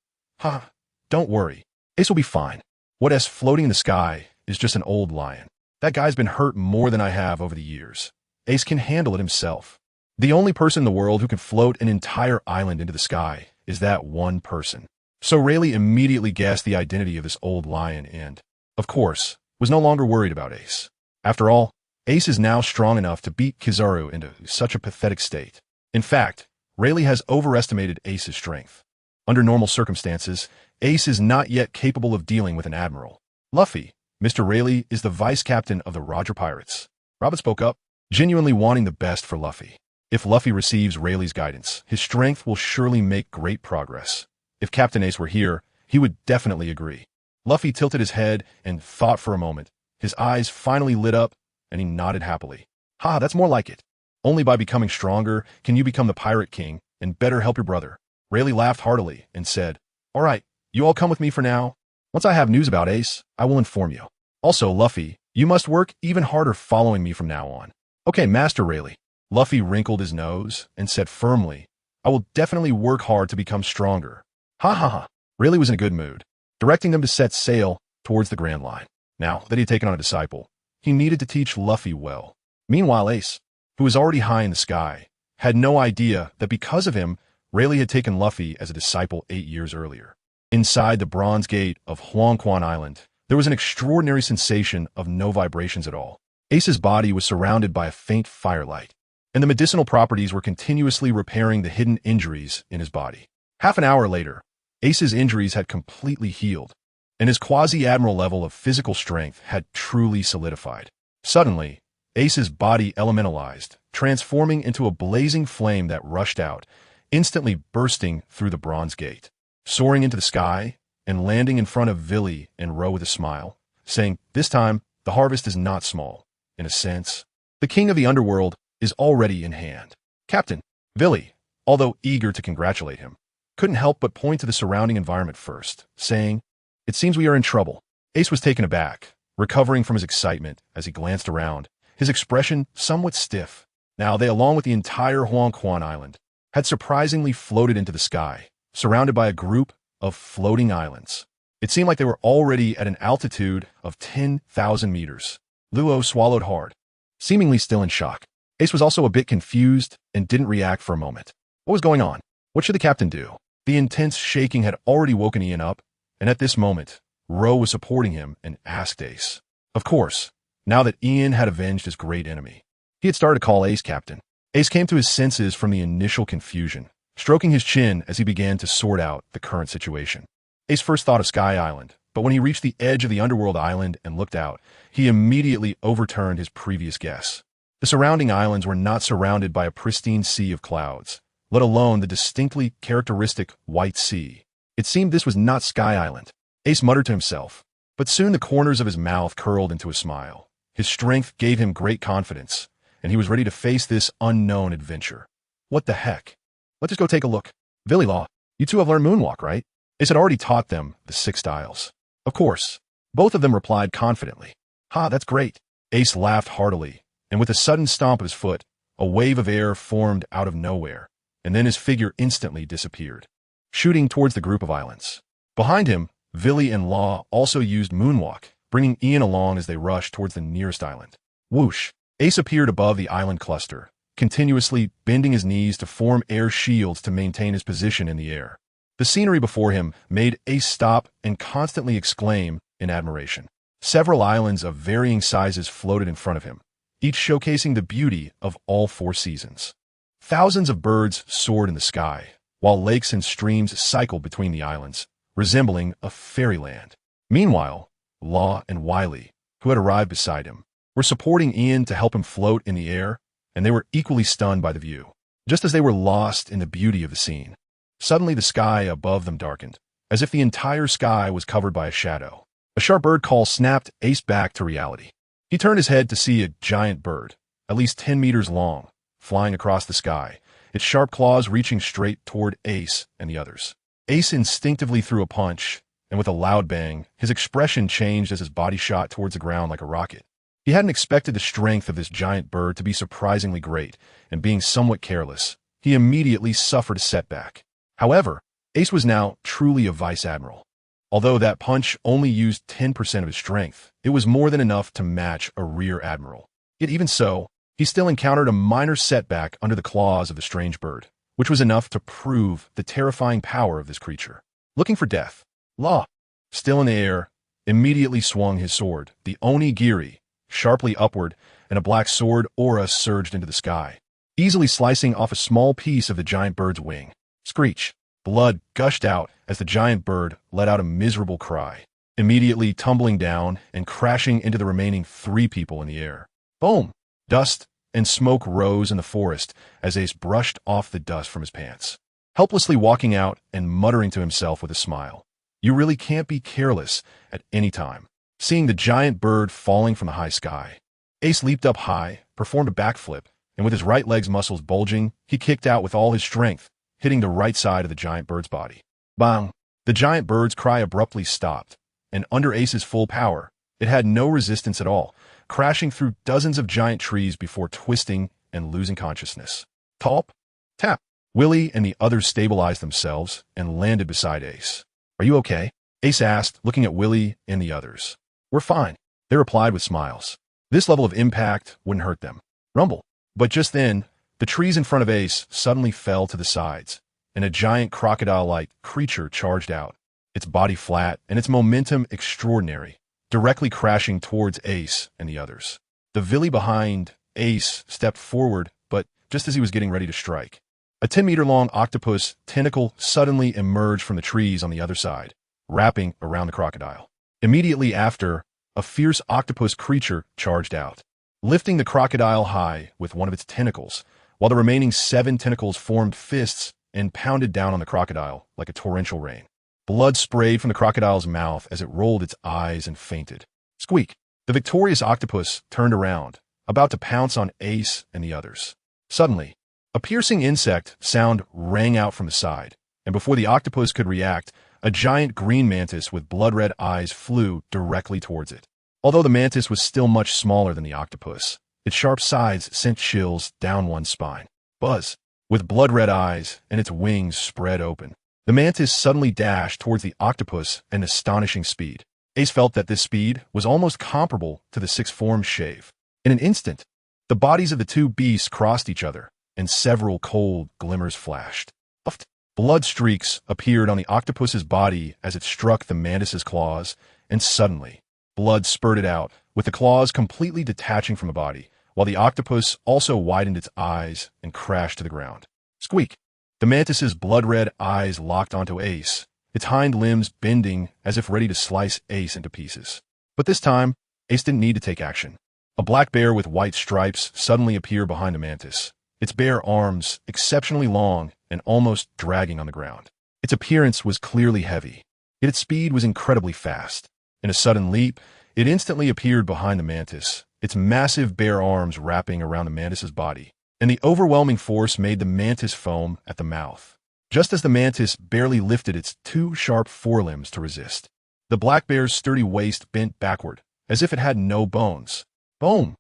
S1: Don't worry. Ace will be fine. What is floating in the sky is just an old lion. That guy's been hurt more than I have over the years. Ace can handle it himself. The only person in the world who can float an entire island into the sky is that one person. So Rayleigh immediately guessed the identity of this old lion and, of course, was no longer worried about Ace. After all, Ace is now strong enough to beat Kizaru into such a pathetic state. In fact, Rayleigh has overestimated Ace's strength. Under normal circumstances, Ace is not yet capable of dealing with an admiral. Luffy, Mr. Rayleigh is the vice captain of the Roger Pirates. Robin spoke up, genuinely wanting the best for Luffy. If Luffy receives Rayleigh's guidance, his strength will surely make great progress. If Captain Ace were here, he would definitely agree. Luffy tilted his head and thought for a moment. His eyes finally lit up, and he nodded happily. Ha, that's more like it. Only by becoming stronger can you become the Pirate King and better help your brother. Rayleigh laughed heartily and said, All right, you all come with me for now. Once I have news about Ace, I will inform you. Also, Luffy, you must work even harder following me from now on. Okay, Master Rayleigh. Luffy wrinkled his nose and said firmly, I will definitely work hard to become stronger. Ha ha ha. Rayleigh was in a good mood, directing them to set sail towards the Grand Line. Now that he had taken on a disciple, he needed to teach Luffy well. Meanwhile, Ace, who was already high in the sky, had no idea that because of him, Rayleigh had taken Luffy as a disciple 8 years earlier. Inside the Bronze Gate of Huang Quan Island, there was an extraordinary sensation of no vibrations at all. Ace's body was surrounded by a faint firelight, and the medicinal properties were continuously repairing the hidden injuries in his body. Half an hour later, Ace's injuries had completely healed, and his quasi-admiral level of physical strength had truly solidified. Suddenly, Ace's body elementalized, transforming into a blazing flame that rushed out, instantly bursting through the Bronze Gate, soaring into the sky and landing in front of Villy and Ro with a smile, saying, This time, the harvest is not small. In a sense, the king of the underworld is already in hand. Captain, Villy, although eager to congratulate him, couldn't help but point to the surrounding environment first, saying, It seems we are in trouble. Ace was taken aback, recovering from his excitement as he glanced around, his expression somewhat stiff. Now they, along with the entire Huang Quan Island, had surprisingly floated into the sky, surrounded by a group of floating islands. It seemed like they were already at an altitude of 10,000 meters. Luo swallowed hard, seemingly still in shock. Ace was also a bit confused and didn't react for a moment. What was going on? What should the captain do? The intense shaking had already woken Ian up, and at this moment, Ro was supporting him and asked Ace. Of course, now that Ian had avenged his great enemy, he had started to call Ace captain. Ace came to his senses from the initial confusion, stroking his chin as he began to sort out the current situation. Ace first thought of Sky Island, but when he reached the edge of the underworld island and looked out, he immediately overturned his previous guess. The surrounding islands were not surrounded by a pristine sea of clouds, let alone the distinctly characteristic white sea. It seemed this was not Sky Island. Ace muttered to himself, but soon the corners of his mouth curled into a smile. His strength gave him great confidence, and he was ready to face this unknown adventure. What the heck? Let's just go take a look. Villy, you two have learned Moonwalk, right? Ace had already taught them the 6 styles. Of course. Both of them replied confidently. Ha, that's great. Ace laughed heartily, and with a sudden stomp of his foot, a wave of air formed out of nowhere, and then his figure instantly disappeared, shooting towards the group of islands. Behind him, Villy and Law also used Moonwalk, bringing Ian along as they rushed towards the nearest island. Whoosh! Ace appeared above the island cluster, continuously bending his knees to form air shields to maintain his position in the air. The scenery before him made Ace stop and constantly exclaim in admiration. Several islands of varying sizes floated in front of him, each showcasing the beauty of all 4 seasons. Thousands of birds soared in the sky, while lakes and streams cycled between the islands, resembling a fairyland. Meanwhile, Law and Wiley, who had arrived beside him, were supporting Ian to help him float in the air, and they were equally stunned by the view. Just as they were lost in the beauty of the scene, suddenly the sky above them darkened, as if the entire sky was covered by a shadow. A sharp bird call snapped Ace back to reality. He turned his head to see a giant bird, at least 10 meters long, flying across the sky, its sharp claws reaching straight toward Ace and the others. Ace instinctively threw a punch, and with a loud bang, his expression changed as his body shot towards the ground like a rocket. He hadn't expected the strength of this giant bird to be surprisingly great, and being somewhat careless, he immediately suffered a setback. However, Ace was now truly a vice admiral. Although that punch only used 10% of his strength, it was more than enough to match a rear admiral. Yet even so, he still encountered a minor setback under the claws of the strange bird, which was enough to prove the terrifying power of this creature. looking for death. Law, still in the air, immediately swung his sword, the Onigiri, sharply upward, and a black sword aura surged into the sky, easily slicing off a small piece of the giant bird's wing. Screech. Blood gushed out as the giant bird let out a miserable cry, immediately tumbling down and crashing into the remaining 3 people in the air. Boom! Dust and smoke rose in the forest as Ace brushed off the dust from his pants, helplessly walking out and muttering to himself with a smile. You really can't be careless at any time. Seeing the giant bird falling from the high sky, Ace leaped up high, performed a backflip, and with his right leg's muscles bulging, he kicked out with all his strength, hitting the right side of the giant bird's body. Bang! The giant bird's cry abruptly stopped, and under Ace's full power, it had no resistance at all, crashing through dozens of giant trees before twisting and losing consciousness. Talp! Tap! Willie and the others stabilized themselves and landed beside Ace. Are you okay? Ace asked, looking at Willie and the others. We're fine, they replied with smiles. This level of impact wouldn't hurt them. Rumble. But just then, the trees in front of Ace suddenly fell to the sides, and a giant crocodile-like creature charged out, its body flat and its momentum extraordinary, directly crashing towards Ace and the others. The Villy behind Ace stepped forward, but just as he was getting ready to strike, a 10-meter-long octopus tentacle suddenly emerged from the trees on the other side, wrapping around the crocodile. Immediately after, a fierce octopus creature charged out, lifting the crocodile high with one of its tentacles, while the remaining 7 tentacles formed fists and pounded down on the crocodile like a torrential rain. Blood sprayed from the crocodile's mouth as it rolled its eyes and fainted. Squeak! The victorious octopus turned around, about to pounce on Ace and the others. Suddenly, a piercing insect sound rang out from the side, and before the octopus could react, a giant green mantis with blood-red eyes flew directly towards it. Although the mantis was still much smaller than the octopus, its sharp sides sent chills down one's spine. Buzz! With blood-red eyes and its wings spread open, the mantis suddenly dashed towards the octopus at an astonishing speed. Ace felt that this speed was almost comparable to the six-form shave. In an instant, the bodies of the 2 beasts crossed each other, and several cold glimmers flashed. Puffed. Blood streaks appeared on the octopus's body as it struck the mantis's claws, and suddenly, blood spurted out, with the claws completely detaching from the body, while the octopus also widened its eyes and crashed to the ground. Squeak! The mantis's blood-red eyes locked onto Ace, its hind limbs bending as if ready to slice Ace into pieces. But this time, Ace didn't need to take action. A black bear with white stripes suddenly appeared behind the mantis, its bare arms exceptionally long and almost dragging on the ground. Its appearance was clearly heavy, yet its speed was incredibly fast. In a sudden leap, it instantly appeared behind the mantis, its massive bare arms wrapping around the mantis's body, and the overwhelming force made the mantis foam at the mouth. Just as the mantis barely lifted its 2 sharp forelimbs to resist, the black bear's sturdy waist bent backward, as if it had no bones. Boom!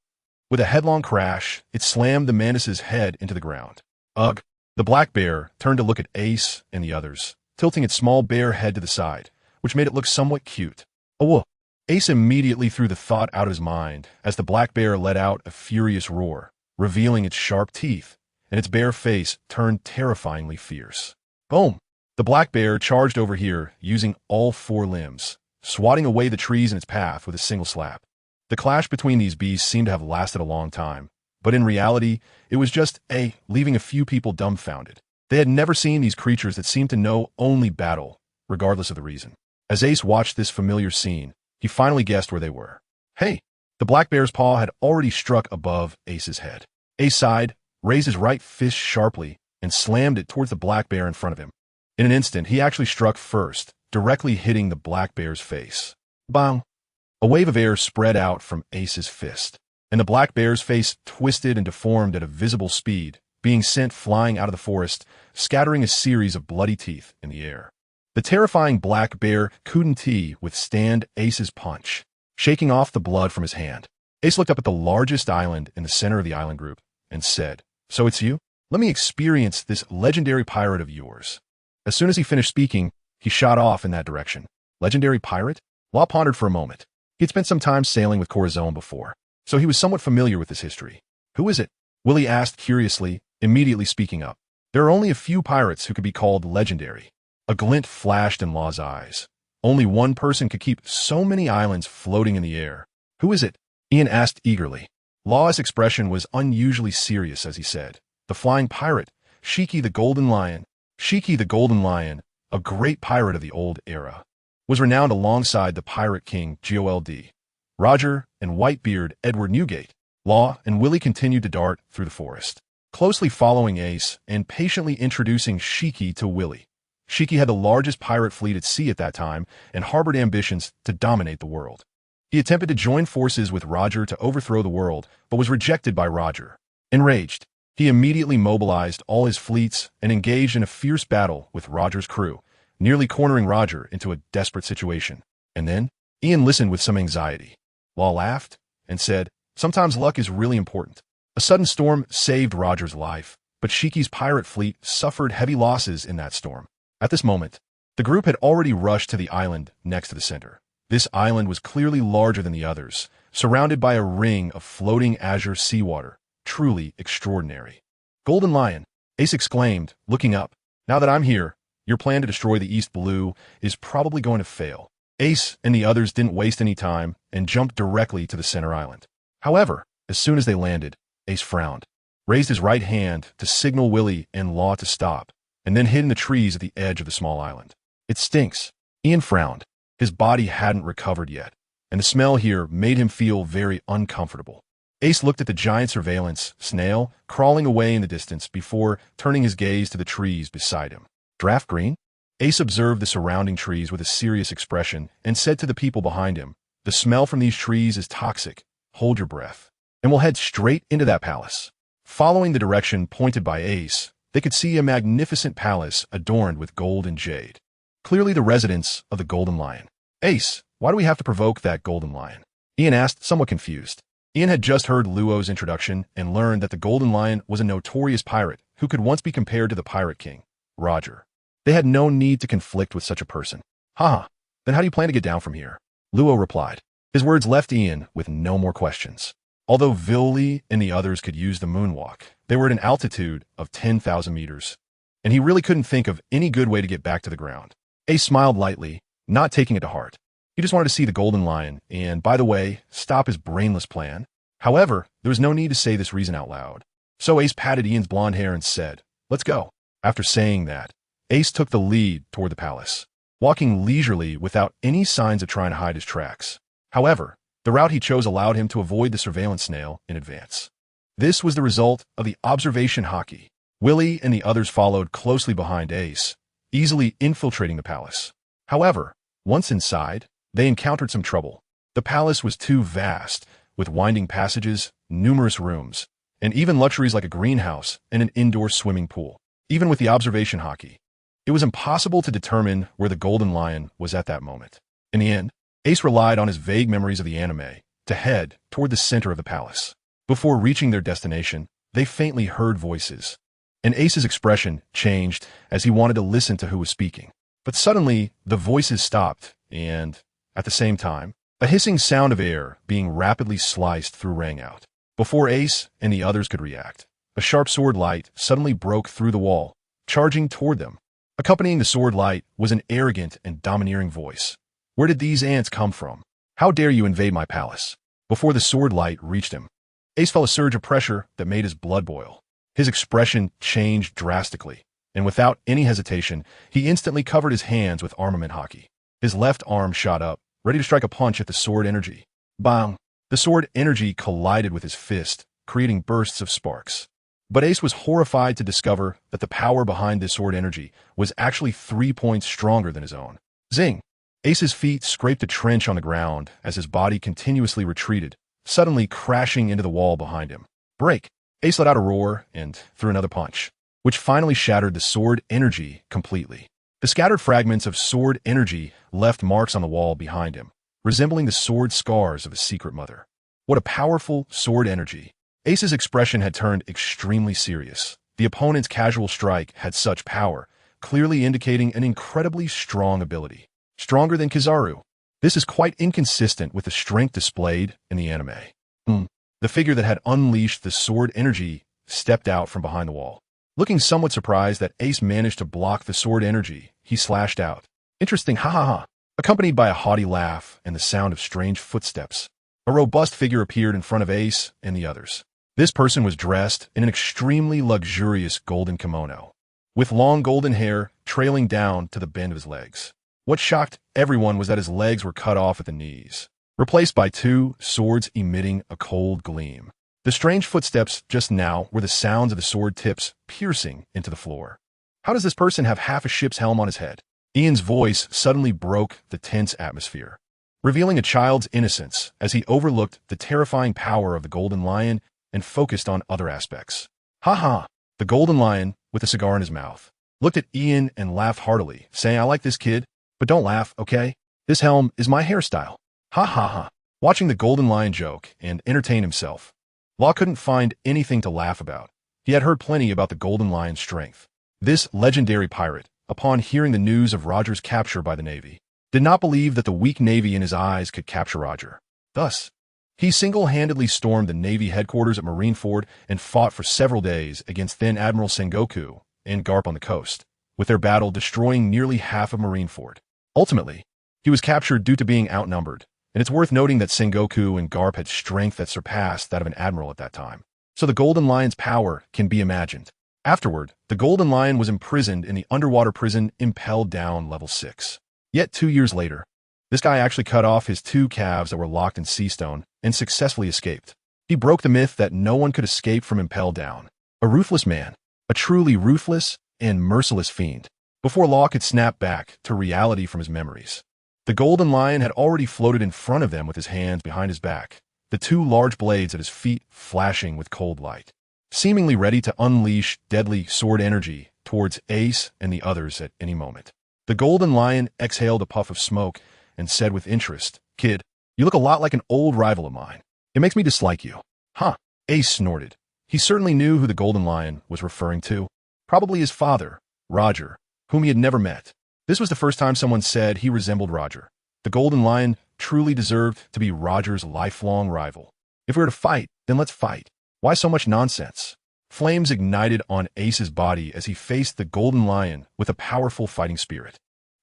S1: With a headlong crash, it slammed the mantis's head into the ground. Ugh! The black bear turned to look at Ace and the others, tilting its small bare head to the side, which made it look somewhat cute. Oh, Ace immediately threw the thought out of his mind as the black bear let out a furious roar, revealing its sharp teeth, and its bare face turned terrifyingly fierce. Boom! The black bear charged over here using all 4 limbs, swatting away the trees in its path with a single slap. The clash between these beasts seemed to have lasted a long time, but in reality, it was just leaving a few people dumbfounded. They had never seen these creatures that seemed to know only battle, regardless of the reason. As Ace watched this familiar scene, he finally guessed where they were. Hey! The black bear's paw had already struck above Ace's head. Ace sighed, raised his right fist sharply, and slammed it towards the black bear in front of him. In an instant, he actually struck first, directly hitting the black bear's face. Bang! A wave of air spread out from Ace's fist, and the black bear's face twisted and deformed at a visible speed, being sent flying out of the forest, scattering a series of bloody teeth in the air. The terrifying black bear couldn't withstand Ace's punch, shaking off the blood from his hand. Ace looked up at the largest island in the center of the island group and said, "So it's you? Let me experience this legendary pirate of yours." As soon as he finished speaking, he shot off in that direction. Legendary pirate? Law pondered for a moment. He had spent some time sailing with Corazon before, so he was somewhat familiar with this history. Who is it? Willie asked curiously, immediately speaking up. There are only a few pirates who could be called legendary. A glint flashed in Law's eyes. Only one person could keep so many islands floating in the air. Who is it? Ian asked eagerly. Law's expression was unusually serious as he said, "The flying pirate, Shiki the Golden Lion." Shiki the Golden Lion, a great pirate of the old era, was renowned alongside the pirate king Gold, Roger, and Whitebeard Edward Newgate. Law and Willie continued to dart through the forest, closely following Ace and patiently introducing Shiki to Willie. Shiki had the largest pirate fleet at sea at that time and harbored ambitions to dominate the world. He attempted to join forces with Roger to overthrow the world, but was rejected by Roger. Enraged, he immediately mobilized all his fleets and engaged in a fierce battle with Roger's crew, nearly cornering Roger into a desperate situation. And then, Ian listened with some anxiety. Law laughed and said, "Sometimes luck is really important." A sudden storm saved Roger's life, but Shiki's pirate fleet suffered heavy losses in that storm. At this moment, the group had already rushed to the island next to the center. This island was clearly larger than the others, surrounded by a ring of floating azure seawater, truly extraordinary. "Golden Lion," Ace exclaimed, looking up. "Now that I'm here, your plan to destroy the East Blue is probably going to fail." Ace and the others didn't waste any time and jumped directly to the center island. However, as soon as they landed, Ace frowned, raised his right hand to signal Willie and Law to stop, and then hid in the trees at the edge of the small island. "It stinks." Ian frowned. His body hadn't recovered yet, and the smell here made him feel very uncomfortable. Ace looked at the giant surveillance snail crawling away in the distance before turning his gaze to the trees beside him. "Draft green?" Ace observed the surrounding trees with a serious expression and said to the people behind him, "The smell from these trees is toxic. Hold your breath, and we'll head straight into that palace." Following the direction pointed by Ace, they could see a magnificent palace adorned with gold and jade. Clearly the residence of the Golden Lion. "Ace, why do we have to provoke that Golden Lion?" Ian asked, somewhat confused. Ian had just heard Luo's introduction and learned that the Golden Lion was a notorious pirate who could once be compared to the Pirate King, Roger. They had no need to conflict with such a person. "Haha, then how do you plan to get down from here?" Luo replied. His words left Ian with no more questions. Although Villi and the others could use the moonwalk, they were at an altitude of 10,000 meters, and he really couldn't think of any good way to get back to the ground. Ace smiled lightly, not taking it to heart. He just wanted to see the Golden Lion and, by the way, stop his brainless plan. However, there was no need to say this reason out loud. So Ace patted Ian's blonde hair and said, "Let's go." After saying that, Ace took the lead toward the palace, walking leisurely without any signs of trying to hide his tracks. However, the route he chose allowed him to avoid the surveillance snail in advance. This was the result of the observation hockey. Willie and the others followed closely behind Ace, easily infiltrating the palace. However, once inside, they encountered some trouble. The palace was too vast, with winding passages, numerous rooms, and even luxuries like a greenhouse and an indoor swimming pool. Even with the observation hockey, it was impossible to determine where the Golden Lion was at that moment. In the end, Ace relied on his vague memories of the anime to head toward the center of the palace. Before reaching their destination, they faintly heard voices, and Ace's expression changed as he wanted to listen to who was speaking. But suddenly, the voices stopped, and, at the same time, a hissing sound of air being rapidly sliced through rang out. Before Ace and the others could react, a sharp sword light suddenly broke through the wall, charging toward them. Accompanying the sword light was an arrogant and domineering voice. "Where did these ants come from? How dare you invade my palace?" Before the sword light reached him, Ace felt a surge of pressure that made his blood boil. His expression changed drastically, and without any hesitation, he instantly covered his hands with armament hockey. His left arm shot up, ready to strike a punch at the sword energy. Bang! The sword energy collided with his fist, creating bursts of sparks. But Ace was horrified to discover that the power behind this sword energy was actually 3 points stronger than his own. Zing! Ace's feet scraped a trench on the ground as his body continuously retreated, suddenly crashing into the wall behind him. Break! Ace let out a roar and threw another punch, which finally shattered the sword energy completely. The scattered fragments of sword energy left marks on the wall behind him, resembling the sword scars of a secret mother. What a powerful sword energy! Ace's expression had turned extremely serious. The opponent's casual strike had such power, clearly indicating an incredibly strong ability. Stronger than Kizaru. This is quite inconsistent with the strength displayed in the anime. The figure that had unleashed the sword energy stepped out from behind the wall. Looking somewhat surprised that Ace managed to block the sword energy, he slashed out. Interesting, ha ha ha. Accompanied by a haughty laugh and the sound of strange footsteps, a robust figure appeared in front of Ace and the others. This person was dressed in an extremely luxurious golden kimono, with long golden hair trailing down to the bend of his legs. What shocked everyone was that his legs were cut off at the knees, replaced by two swords emitting a cold gleam. The strange footsteps just now were the sounds of the sword tips piercing into the floor. How does this person have half a ship's helm on his head? Ian's voice suddenly broke the tense atmosphere, revealing a child's innocence as he overlooked the terrifying power of the Golden Lion and focused on other aspects. Ha ha! The Golden Lion, with a cigar in his mouth, looked at Ian and laughed heartily, saying, I like this kid, but don't laugh, okay? This helm is my hairstyle. Ha ha ha. Watching the Golden Lion joke and entertain himself, Law couldn't find anything to laugh about. He had heard plenty about the Golden Lion's strength. This legendary pirate, upon hearing the news of Roger's capture by the Navy, did not believe that the weak Navy in his eyes could capture Roger. Thus, he single-handedly stormed the Navy headquarters at Marineford and fought for several days against then Admiral Sengoku and Garp on the coast, with their battle destroying nearly half of Marineford. Ultimately, he was captured due to being outnumbered, and it's worth noting that Sengoku and Garp had strength that surpassed that of an admiral at that time. So the Golden Lion's power can be imagined. Afterward, the Golden Lion was imprisoned in the underwater prison Impel Down Level 6. Yet 2 years later, this guy actually cut off his 2 calves that were locked in Seastone and successfully escaped. He broke the myth that no one could escape from Impel Down. A ruthless man, a truly ruthless and merciless fiend, before Law could snap back to reality from his memories. The Golden Lion had already floated in front of them with his hands behind his back, the 2 large blades at his feet flashing with cold light, seemingly ready to unleash deadly sword energy towards Ace and the others at any moment. The Golden Lion exhaled a puff of smoke and said with interest, Kid, you look a lot like an old rival of mine. It makes me dislike you. Huh? Ace snorted. He certainly knew who the Golden Lion was referring to. Probably his father, Roger, whom he had never met. This was the first time someone said he resembled Roger. The Golden Lion truly deserved to be Roger's lifelong rival. If we were to fight, then let's fight. Why so much nonsense? Flames ignited on Ace's body as he faced the Golden Lion with a powerful fighting spirit.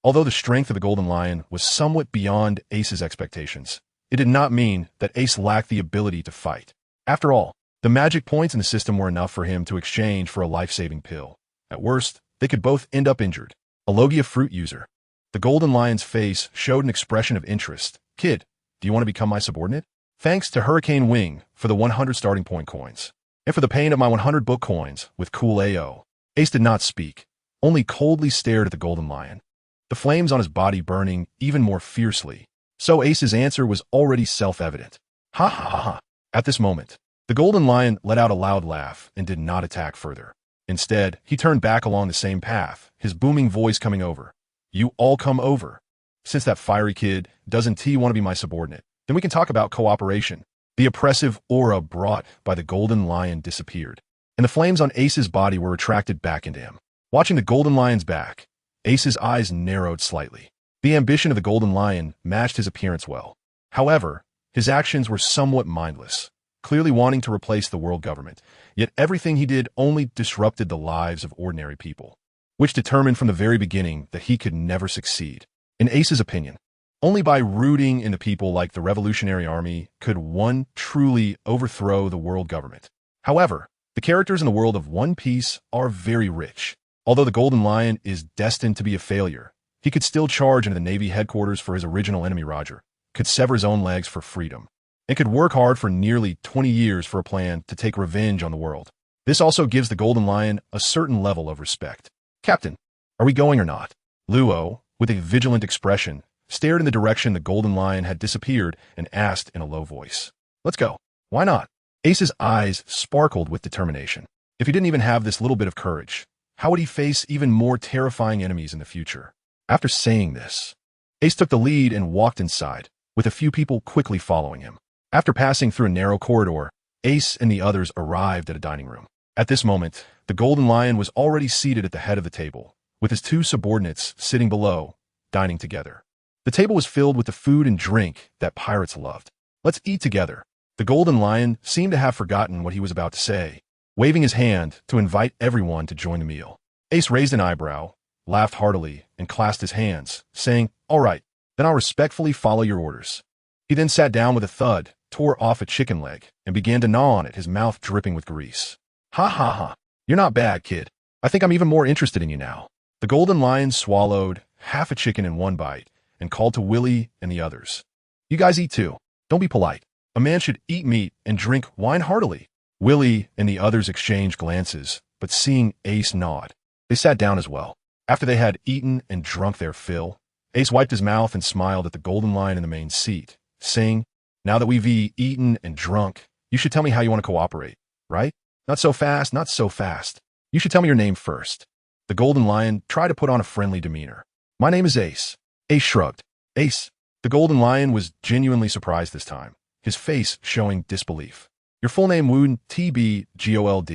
S1: Although the strength of the Golden Lion was somewhat beyond Ace's expectations, it did not mean that Ace lacked the ability to fight. After all, the magic points in the system were enough for him to exchange for a life-saving pill. At worst, they could both end up injured. A Logia fruit user. The Golden Lion's face showed an expression of interest. Kid, do you want to become my subordinate? Thanks to Hurricane Wing for the 100 starting point coins, and for the paying of my 100 book coins with Cool AO. Ace did not speak, only coldly stared at the Golden Lion, the flames on his body burning even more fiercely. So Ace's answer was already self-evident. Ha ha ha ha. At this moment, the Golden Lion let out a loud laugh and did not attack further. Instead, he turned back along the same path, his booming voice coming over. You all come over. Since that fiery kid doesn't want to be my subordinate, then we can talk about cooperation. The oppressive aura brought by the Golden Lion disappeared, and the flames on Ace's body were attracted back into him. Watching the Golden Lion's back, Ace's eyes narrowed slightly. The ambition of the Golden Lion matched his appearance well. However, his actions were somewhat mindless, clearly wanting to replace the world government, yet everything he did only disrupted the lives of ordinary people, which determined from the very beginning that he could never succeed. In Ace's opinion, only by rooting in the people like the Revolutionary Army could one truly overthrow the world government. However, the characters in the world of One Piece are very rich. Although the Golden Lion is destined to be a failure, he could still charge into the Navy headquarters for his original enemy Roger, could sever his own legs for freedom, and could work hard for nearly 20 years for a plan to take revenge on the world. This also gives the Golden Lion a certain level of respect. Captain, are we going or not? Luo, with a vigilant expression, stared in the direction the Golden Lion had disappeared and asked in a low voice. Let's go. Why not? Ace's eyes sparkled with determination. If he didn't even have this little bit of courage, how would he face even more terrifying enemies in the future? After saying this, Ace took the lead and walked inside, with a few people quickly following him. After passing through a narrow corridor, Ace and the others arrived at a dining room. At this moment, the Golden Lion was already seated at the head of the table, with his 2 subordinates sitting below, dining together. The table was filled with the food and drink that pirates loved. Let's eat together. The Golden Lion seemed to have forgotten what he was about to say. waving his hand to invite everyone to join the meal. Ace raised an eyebrow, laughed heartily, and clasped his hands, saying, "All right, then I'll respectfully follow your orders." He then sat down with a thud, tore off a chicken leg, and began to gnaw on it, his mouth dripping with grease. "Ha ha ha. You're not bad, kid. I think I'm even more interested in you now." The Golden Lion swallowed half a chicken in one bite and called to Willie and the others. "You guys eat too. Don't be polite. A man should eat meat and drink wine heartily." Willie and the others exchanged glances, but seeing Ace nod, they sat down as well. After they had eaten and drunk their fill, Ace wiped his mouth and smiled at the Golden Lion in the main seat, saying, "Now that we've eaten and drunk, you should tell me how you want to cooperate, right? Not so fast, not so fast. You should tell me your name first." The Golden Lion tried to put on a friendly demeanor. "My name is Ace." Ace shrugged. "Ace." The Golden Lion was genuinely surprised this time, his face showing disbelief. "Your full name would be Gold.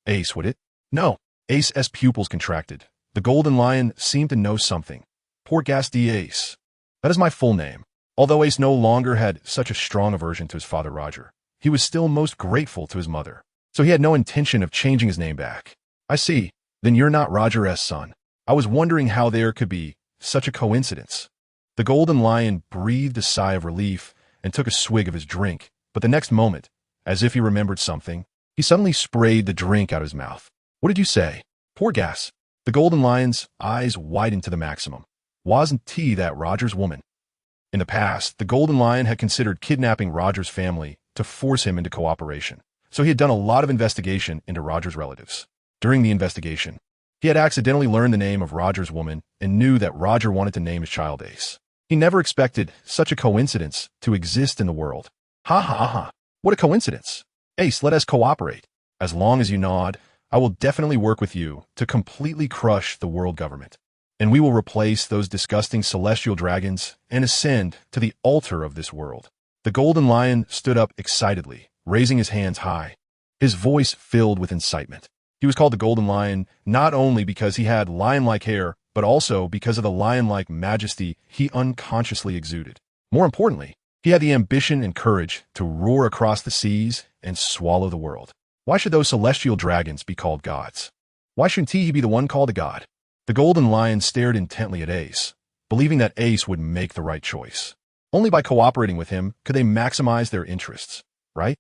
S1: Ace, would it?" "No." Ace's pupils contracted. The Golden Lion seemed to know something. "Portgas Ace. That is my full name." Although Ace no longer had such a strong aversion to his father Roger, he was still most grateful to his mother, so he had no intention of changing his name back. "I see. Then you're not Roger's son. I was wondering how there could be such a coincidence." The Golden Lion breathed a sigh of relief and took a swig of his drink, but the next moment, as if he remembered something, he suddenly sprayed the drink out of his mouth. "What did you say?" "Portgas." The Golden Lion's eyes widened to the maximum. Wasn't he that Roger's woman? In the past, the Golden Lion had considered kidnapping Roger's family to force him into cooperation, so he had done a lot of investigation into Roger's relatives. During the investigation, he had accidentally learned the name of Roger's woman and knew that Roger wanted to name his child Ace. He never expected such a coincidence to exist in the world. "Ha ha ha. What a coincidence. Ace, let us cooperate. As long as you nod, I will definitely work with you to completely crush the world government. And we will replace those disgusting celestial dragons and ascend to the altar of this world." The Golden Lion stood up excitedly, raising his hands high, his voice filled with incitement. He was called the Golden Lion not only because he had lion-like hair, but also because of the lion-like majesty he unconsciously exuded. More importantly, he had the ambition and courage to roar across the seas and swallow the world. Why should those celestial dragons be called gods? Why shouldn't he be the one called a god? The Golden Lion stared intently at Ace, believing that Ace would make the right choice. Only by cooperating with him could they maximize their interests, right?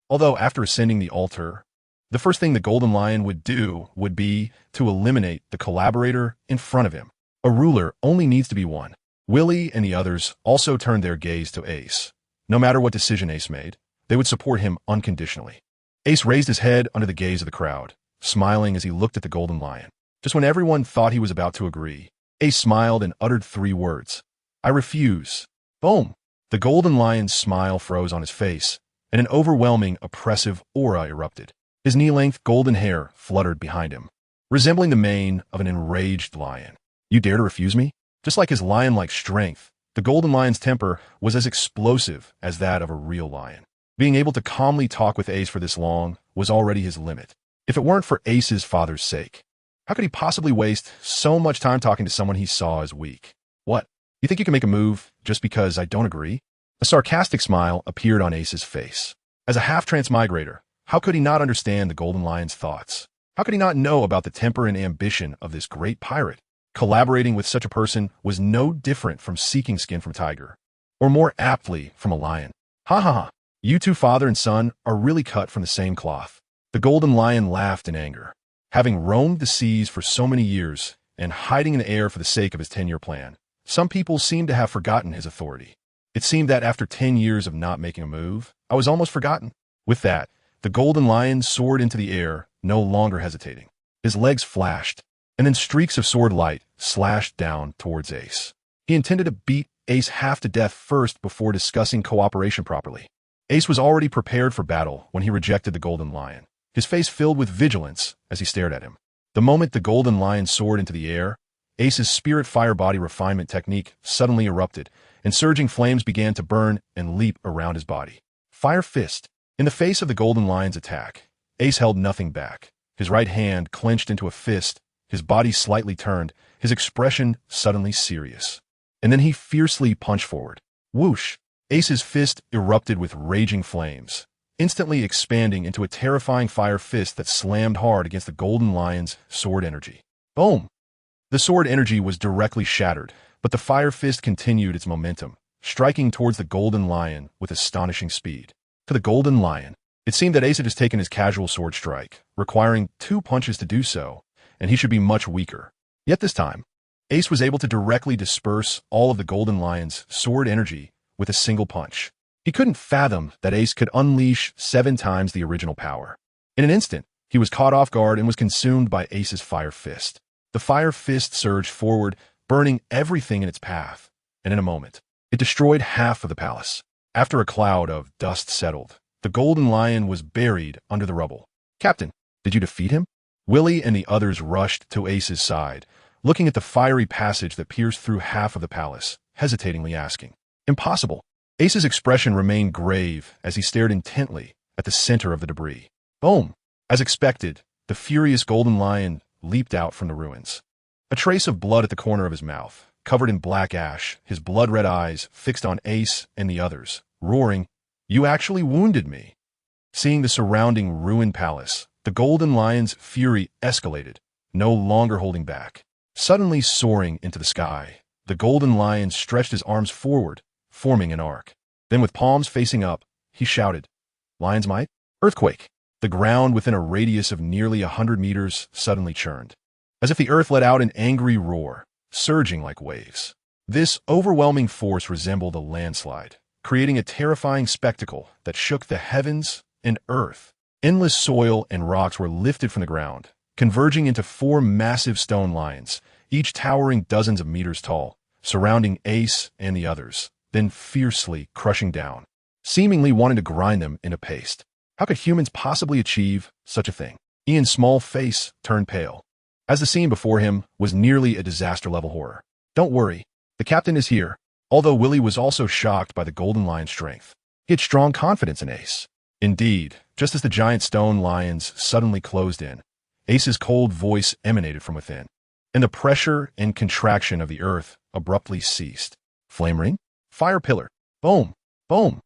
S1: Although after ascending the altar, the first thing the Golden Lion would do would be to eliminate the collaborator in front of him. A ruler only needs to be one. Willie and the others also turned their gaze to Ace. No matter what decision Ace made, they would support him unconditionally. Ace raised his head under the gaze of the crowd, smiling as he looked at the Golden Lion. Just when everyone thought he was about to agree, Ace smiled and uttered 3 words. "I refuse." Boom! The Golden Lion's smile froze on his face, and an overwhelming, oppressive aura erupted. His knee-length golden hair fluttered behind him, resembling the mane of an enraged lion. "You dare to refuse me?" Just like his lion-like strength, the Golden Lion's temper was as explosive as that of a real lion. Being able to calmly talk with Ace for this long was already his limit. If it weren't for Ace's father's sake, how could he possibly waste so much time talking to someone he saw as weak? "What? You think you can make a move just because I don't agree?" A sarcastic smile appeared on Ace's face. As a half-transmigrator, how could he not understand the Golden Lion's thoughts? How could he not know about the temper and ambition of this great pirate? Collaborating with such a person was no different from seeking skin from a tiger, or more aptly from a lion. "Ha ha ha. You two, father and son, are really cut from the same cloth." The Golden Lion laughed in anger. Having roamed the seas for so many years and hiding in the air for the sake of his 10-year plan, some people seemed to have forgotten his authority. It seemed that after 10 years of not making a move, I was almost forgotten. With that, the Golden Lion soared into the air, no longer hesitating. His legs flashed, and then streaks of sword light slashed down towards Ace. He intended to beat Ace half to death first before discussing cooperation properly. Ace was already prepared for battle when he rejected the Golden Lion, his face filled with vigilance as he stared at him. The moment the Golden Lion soared into the air, Ace's spirit fire body refinement technique suddenly erupted, and surging flames began to burn and leap around his body. Fire Fist. In the face of the Golden Lion's attack, Ace held nothing back. His right hand clenched into a fist, his body slightly turned, his expression suddenly serious. And then he fiercely punched forward. Whoosh! Ace's fist erupted with raging flames. instantly expanding into a terrifying fire fist that slammed hard against the Golden Lion's sword energy. Boom! The sword energy was directly shattered, but the fire fist continued its momentum, striking towards the Golden Lion with astonishing speed. To the Golden Lion, it seemed that Ace had just taken his casual sword strike, requiring 2 punches to do so, and he should be much weaker. Yet this time, Ace was able to directly disperse all of the Golden Lion's sword energy with a single punch. He couldn't fathom that Ace could unleash 7 times the original power. In an instant, he was caught off guard and was consumed by Ace's fire fist. The fire fist surged forward, burning everything in its path, and in a moment, it destroyed half of the palace. After a cloud of dust settled, the Golden Lion was buried under the rubble. "Captain, did you defeat him?" Willie and the others rushed to Ace's side, looking at the fiery passage that pierced through half of the palace, hesitatingly asking. "Impossible." Ace's expression remained grave as he stared intently at the center of the debris. Boom! As expected, the furious Golden Lion leaped out from the ruins. A trace of blood at the corner of his mouth, covered in black ash, his blood-red eyes fixed on Ace and the others, roaring, "You actually wounded me." Seeing the surrounding ruined palace, the Golden Lion's fury escalated, no longer holding back. Suddenly soaring into the sky, the Golden Lion stretched his arms forward, forming an arc. Then with palms facing up, he shouted, "Lion's might? Earthquake!" The ground within a radius of nearly 100 meters suddenly churned, as if the earth let out an angry roar, surging like waves. This overwhelming force resembled a landslide, creating a terrifying spectacle that shook the heavens and earth. Endless soil and rocks were lifted from the ground, converging into 4 massive stone lions, each towering dozens of meters tall, surrounding Ace and the others, then fiercely crushing down, seemingly wanting to grind them into paste. How could humans possibly achieve such a thing? Ian's small face turned pale, as the scene before him was nearly a disaster-level horror. "Don't worry, the captain is here." Although Willie was also shocked by the Golden Lion's strength, he had strong confidence in Ace. Indeed, just as the giant stone lions suddenly closed in, Ace's cold voice emanated from within, and the pressure and contraction of the earth abruptly ceased. Flame ring? Fire pillar. Boom! Boom!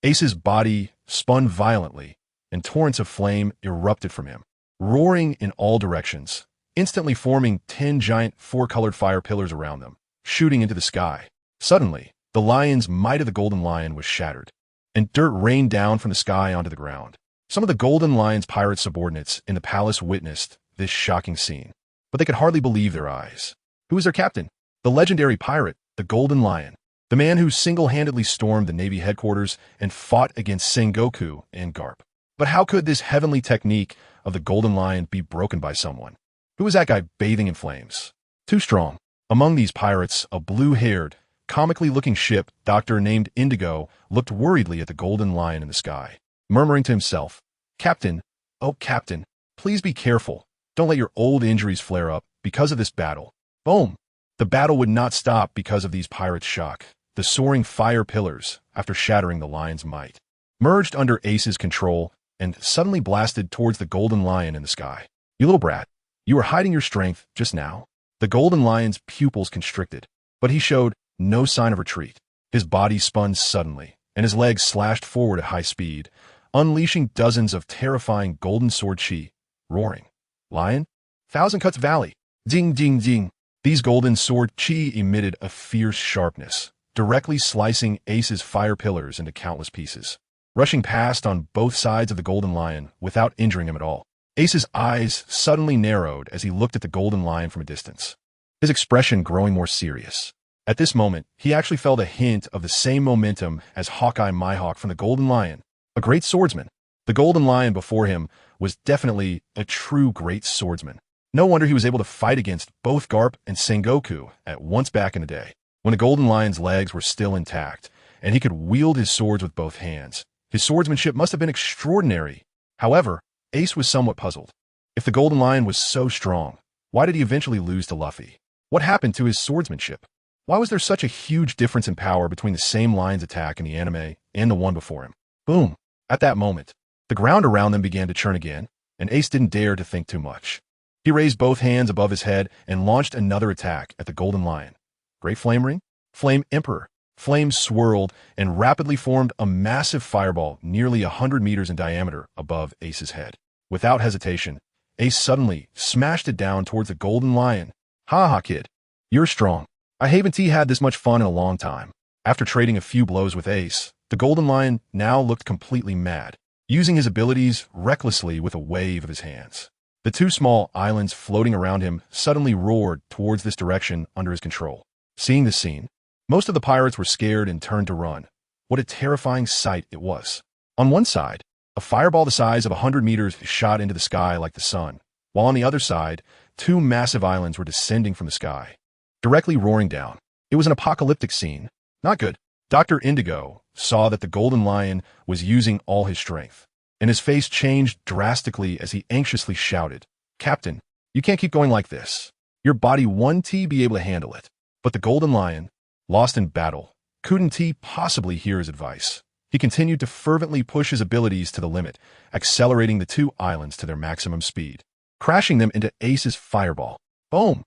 S1: Ace's body spun violently, and torrents of flame erupted from him, roaring in all directions, instantly forming 10 giant 4-colored fire pillars around them, shooting into the sky. Suddenly, the lion's might of the Golden Lion was shattered, and dirt rained down from the sky onto the ground. Some of the Golden Lion's pirate subordinates in the palace witnessed this shocking scene, but they could hardly believe their eyes. Who was their captain? The legendary pirate, the Golden Lion, the man who single-handedly stormed the Navy headquarters and fought against Sengoku and Garp. But how could this heavenly technique of the Golden Lion be broken by someone? Who was that guy bathing in flames? Too strong. Among these pirates, a blue-haired, comically-looking ship doctor named Indigo looked worriedly at the Golden Lion in the sky, murmuring to himself, "Captain, oh Captain, please be careful. Don't let your old injuries flare up because of this battle." Boom! The battle would not stop because of these pirates' shock. The soaring fire pillars, after shattering the lion's might, merged under Ace's control and suddenly blasted towards the Golden Lion in the sky. "You little brat, you were hiding your strength just now." The Golden Lion's pupils constricted, but he showed no sign of retreat. His body spun suddenly, and his legs slashed forward at high speed, unleashing dozens of terrifying golden sword chi, roaring. "Lion? Thousand Cuts Valley! Ding, ding, ding!" These golden sword chi emitted a fierce sharpness, directly slicing Ace's fire pillars into countless pieces, rushing past on both sides of the Golden Lion without injuring him at all. Ace's eyes suddenly narrowed as he looked at the Golden Lion from a distance, his expression growing more serious. At this moment, he actually felt a hint of the same momentum as Hawkeye Mihawk from the Golden Lion, a great swordsman. The Golden Lion before him was definitely a true great swordsman. No wonder he was able to fight against both Garp and Sengoku at once back in the day, when the Golden Lion's legs were still intact, and he could wield his swords with both hands. His swordsmanship must have been extraordinary. However, Ace was somewhat puzzled. If the Golden Lion was so strong, why did he eventually lose to Luffy? What happened to his swordsmanship? Why was there such a huge difference in power between the same lion's attack in the anime and the one before him? Boom! At that moment, the ground around them began to churn again, and Ace didn't dare to think too much. He raised both hands above his head and launched another attack at the Golden Lion. Great Flame Ring? Flame Emperor. Flames swirled and rapidly formed a massive fireball nearly 100 meters in diameter above Ace's head. Without hesitation, Ace suddenly smashed it down towards the golden lion. "Ha ha, kid. You're strong. I haven't had this much fun in a long time." After trading a few blows with Ace, the golden lion now looked completely mad, using his abilities recklessly with a wave of his hands. The two small islands floating around him suddenly roared towards this direction under his control. Seeing this scene, most of the pirates were scared and turned to run. What a terrifying sight it was. On one side, a fireball the size of 100 meters shot into the sky like the sun, while on the other side, two massive islands were descending from the sky, directly roaring down. It was an apocalyptic scene. Not good. Dr. Indigo saw that the golden lion was using all his strength, and his face changed drastically as he anxiously shouted, "Captain, you can't keep going like this. Your body won't be able to handle it." But the golden lion, lost in battle, couldn't possibly hear his advice. He continued to fervently push his abilities to the limit, accelerating the two islands to their maximum speed, crashing them into Ace's fireball. Boom!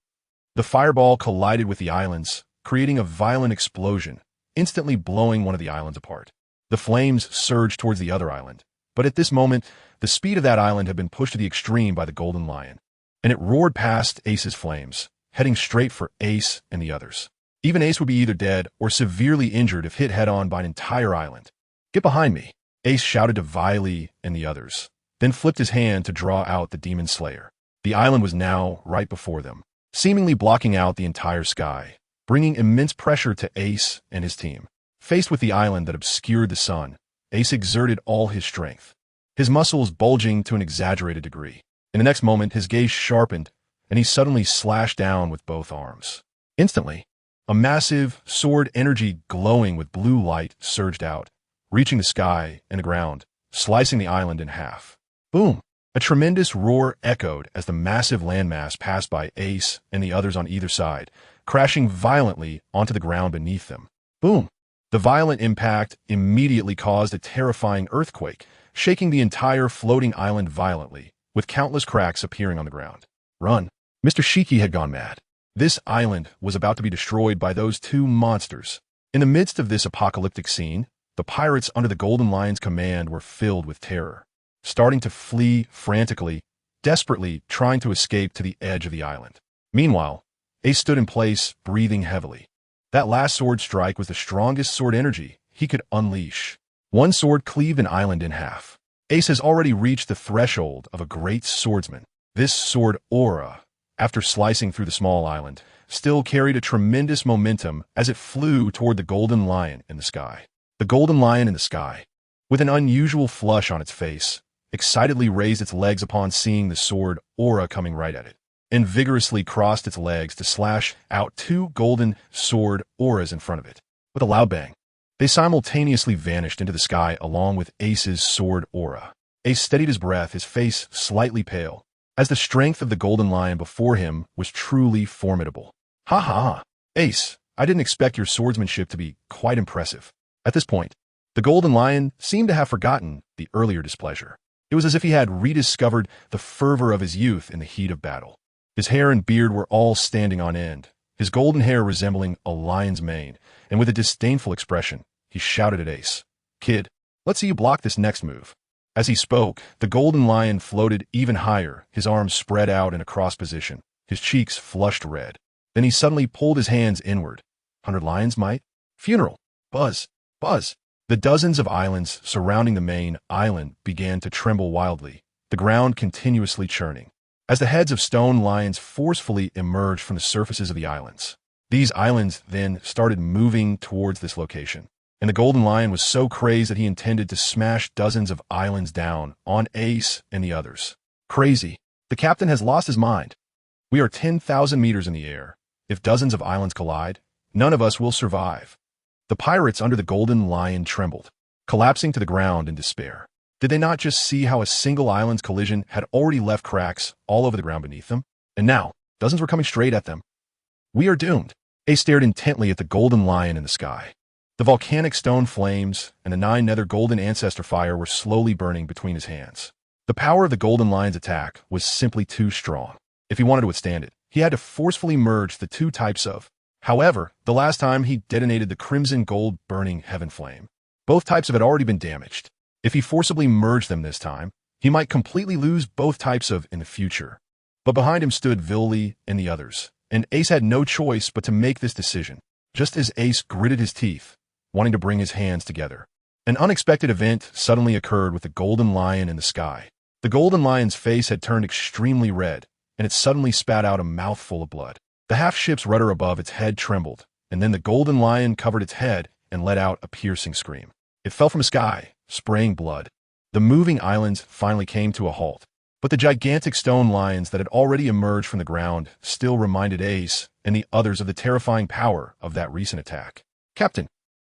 S1: The fireball collided with the islands, creating a violent explosion, instantly blowing one of the islands apart. The flames surged towards the other island, but at this moment, the speed of that island had been pushed to the extreme by the golden lion, and it roared past Ace's flames, heading straight for Ace and the others. Even Ace would be either dead or severely injured if hit head-on by an entire island. "Get behind me," Ace shouted to Viley and the others, then flipped his hand to draw out the Demon Slayer. The island was now right before them, seemingly blocking out the entire sky, bringing immense pressure to Ace and his team. Faced with the island that obscured the sun, Ace exerted all his strength, his muscles bulging to an exaggerated degree. In the next moment, his gaze sharpened, and he suddenly slashed down with both arms. Instantly, a massive sword energy glowing with blue light surged out, reaching the sky and the ground, slicing the island in half. Boom! A tremendous roar echoed as the massive landmass passed by Ace and the others on either side, crashing violently onto the ground beneath them. Boom! The violent impact immediately caused a terrifying earthquake, shaking the entire floating island violently, with countless cracks appearing on the ground. Run! Mr. Shiki had gone mad. This island was about to be destroyed by those two monsters. In the midst of this apocalyptic scene, the pirates under the Golden Lion's command were filled with terror, starting to flee frantically, desperately trying to escape to the edge of the island. Meanwhile, Ace stood in place, breathing heavily. That last sword strike was the strongest sword energy he could unleash. One sword cleaved an island in half. Ace has already reached the threshold of a great swordsman. This sword aura, after slicing through the small island, still carried a tremendous momentum as it flew toward the golden lion in the sky. The golden lion in the sky, with an unusual flush on its face, excitedly raised its legs upon seeing the sword aura coming right at it, and vigorously crossed its legs to slash out two golden sword auras in front of it. With a loud bang, they simultaneously vanished into the sky along with Ace's sword aura. Ace steadied his breath, his face slightly pale, as the strength of the golden lion before him was truly formidable. "Ha ha ha! Ace, I didn't expect your swordsmanship to be quite impressive." At this point, the golden lion seemed to have forgotten the earlier displeasure. It was as if he had rediscovered the fervor of his youth in the heat of battle. His hair and beard were all standing on end, his golden hair resembling a lion's mane, and with a disdainful expression, he shouted at Ace, "Kid, let's see you block this next move." As he spoke, the golden lion floated even higher, his arms spread out in a cross position, his cheeks flushed red. Then he suddenly pulled his hands inward. 100 lions might? Funeral! Buzz! Buzz! The dozens of islands surrounding the main island began to tremble wildly, the ground continuously churning, as the heads of stone lions forcefully emerged from the surfaces of the islands. These islands then started moving towards this location, and the golden lion was so crazed that he intended to smash dozens of islands down on Ace and the others. Crazy. The captain has lost his mind. We are 10,000 meters in the air. If dozens of islands collide, none of us will survive. The pirates under the golden lion trembled, collapsing to the ground in despair. Did they not just see how a single island's collision had already left cracks all over the ground beneath them? And now, dozens were coming straight at them. We are doomed. Ace stared intently at the golden lion in the sky. The volcanic stone flames and the 9 nether golden ancestor fire were slowly burning between his hands. The power of the golden lion's attack was simply too strong. If he wanted to withstand it, he had to forcefully merge the two types of However, the last time he detonated the crimson gold burning heaven flame. Both types had already been damaged. If he forcibly merged them this time, he might completely lose both types in the future. But behind him stood Villi and the others, and Ace had no choice but to make this decision. Just as Ace gritted his teeth, wanting to bring his hands together, an unexpected event suddenly occurred with the golden lion in the sky. The golden lion's face had turned extremely red, and it suddenly spat out a mouthful of blood. The half-ship's rudder above its head trembled, and then the golden lion covered its head and let out a piercing scream. It fell from the sky, spraying blood. The moving islands finally came to a halt, but the gigantic stone lions that had already emerged from the ground still reminded Ace and the others of the terrifying power of that recent attack. Captain,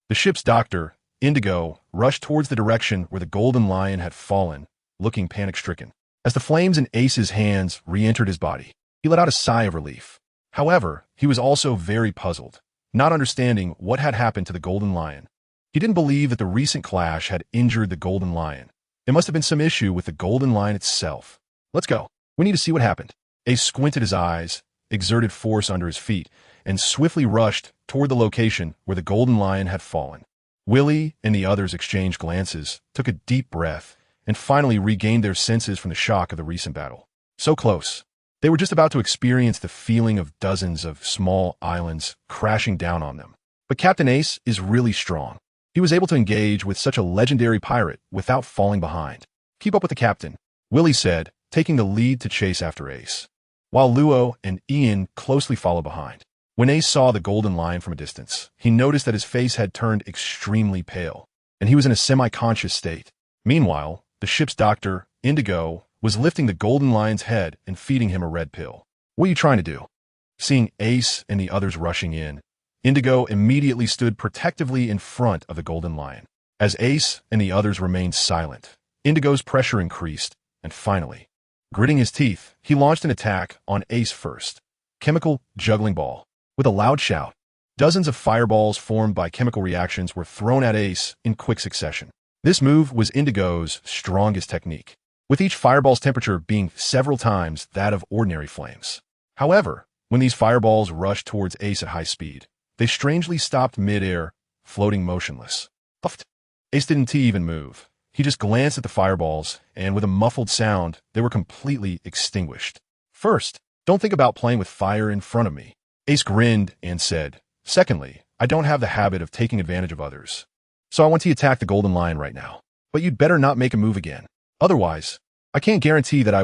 S1: the ship's doctor, Indigo, rushed towards the direction where the golden lion had fallen, looking panic-stricken. As the flames in Ace's hands re-entered his body, he let out a sigh of relief. However, he was also very puzzled, not understanding what had happened to the golden lion. He didn't believe that the recent clash had injured the golden lion. It must have been some issue with the golden lion itself. Let's go. We need to see what happened. Ace squinted his eyes, exerted force under his feet, and swiftly rushed toward the location where the golden lion had fallen. Willie and the others exchanged glances, took a deep breath, and finally regained their senses from the shock of the recent battle. So close. They were just about to experience the feeling of dozens of small islands crashing down on them. But Captain Ace is really strong. He was able to engage with such a legendary pirate without falling behind. Keep up with the captain, Willie said, taking the lead to chase after Ace, while Luo and Ian closely followed behind. When Ace saw the golden lion from a distance, he noticed that his face had turned extremely pale, and he was in a semi-conscious state. Meanwhile, the ship's doctor, Indigo, was lifting the golden lion's head and feeding him a red pill. What are you trying to do? Seeing Ace and the others rushing in, Indigo immediately stood protectively in front of the golden lion. As Ace and the others remained silent, Indigo's pressure increased, and finally, gritting his teeth, he launched an attack on Ace first. Chemical juggling ball. With a loud shout, dozens of fireballs formed by chemical reactions were thrown at Ace in quick succession. This move was Indigo's strongest technique, with each fireball's temperature being several times that of ordinary flames. However, when these fireballs rushed towards Ace at high speed, they strangely stopped mid-air, floating motionless. Puffed. Ace didn't even move. He just glanced at the fireballs, and with a muffled sound, they were completely extinguished. First, don't think about playing with fire in front of me. Ace grinned and said, secondly, I don't have the habit of taking advantage of others. So I want to attack the golden lion right now. But you'd better not make a move again. Otherwise, I can't guarantee that I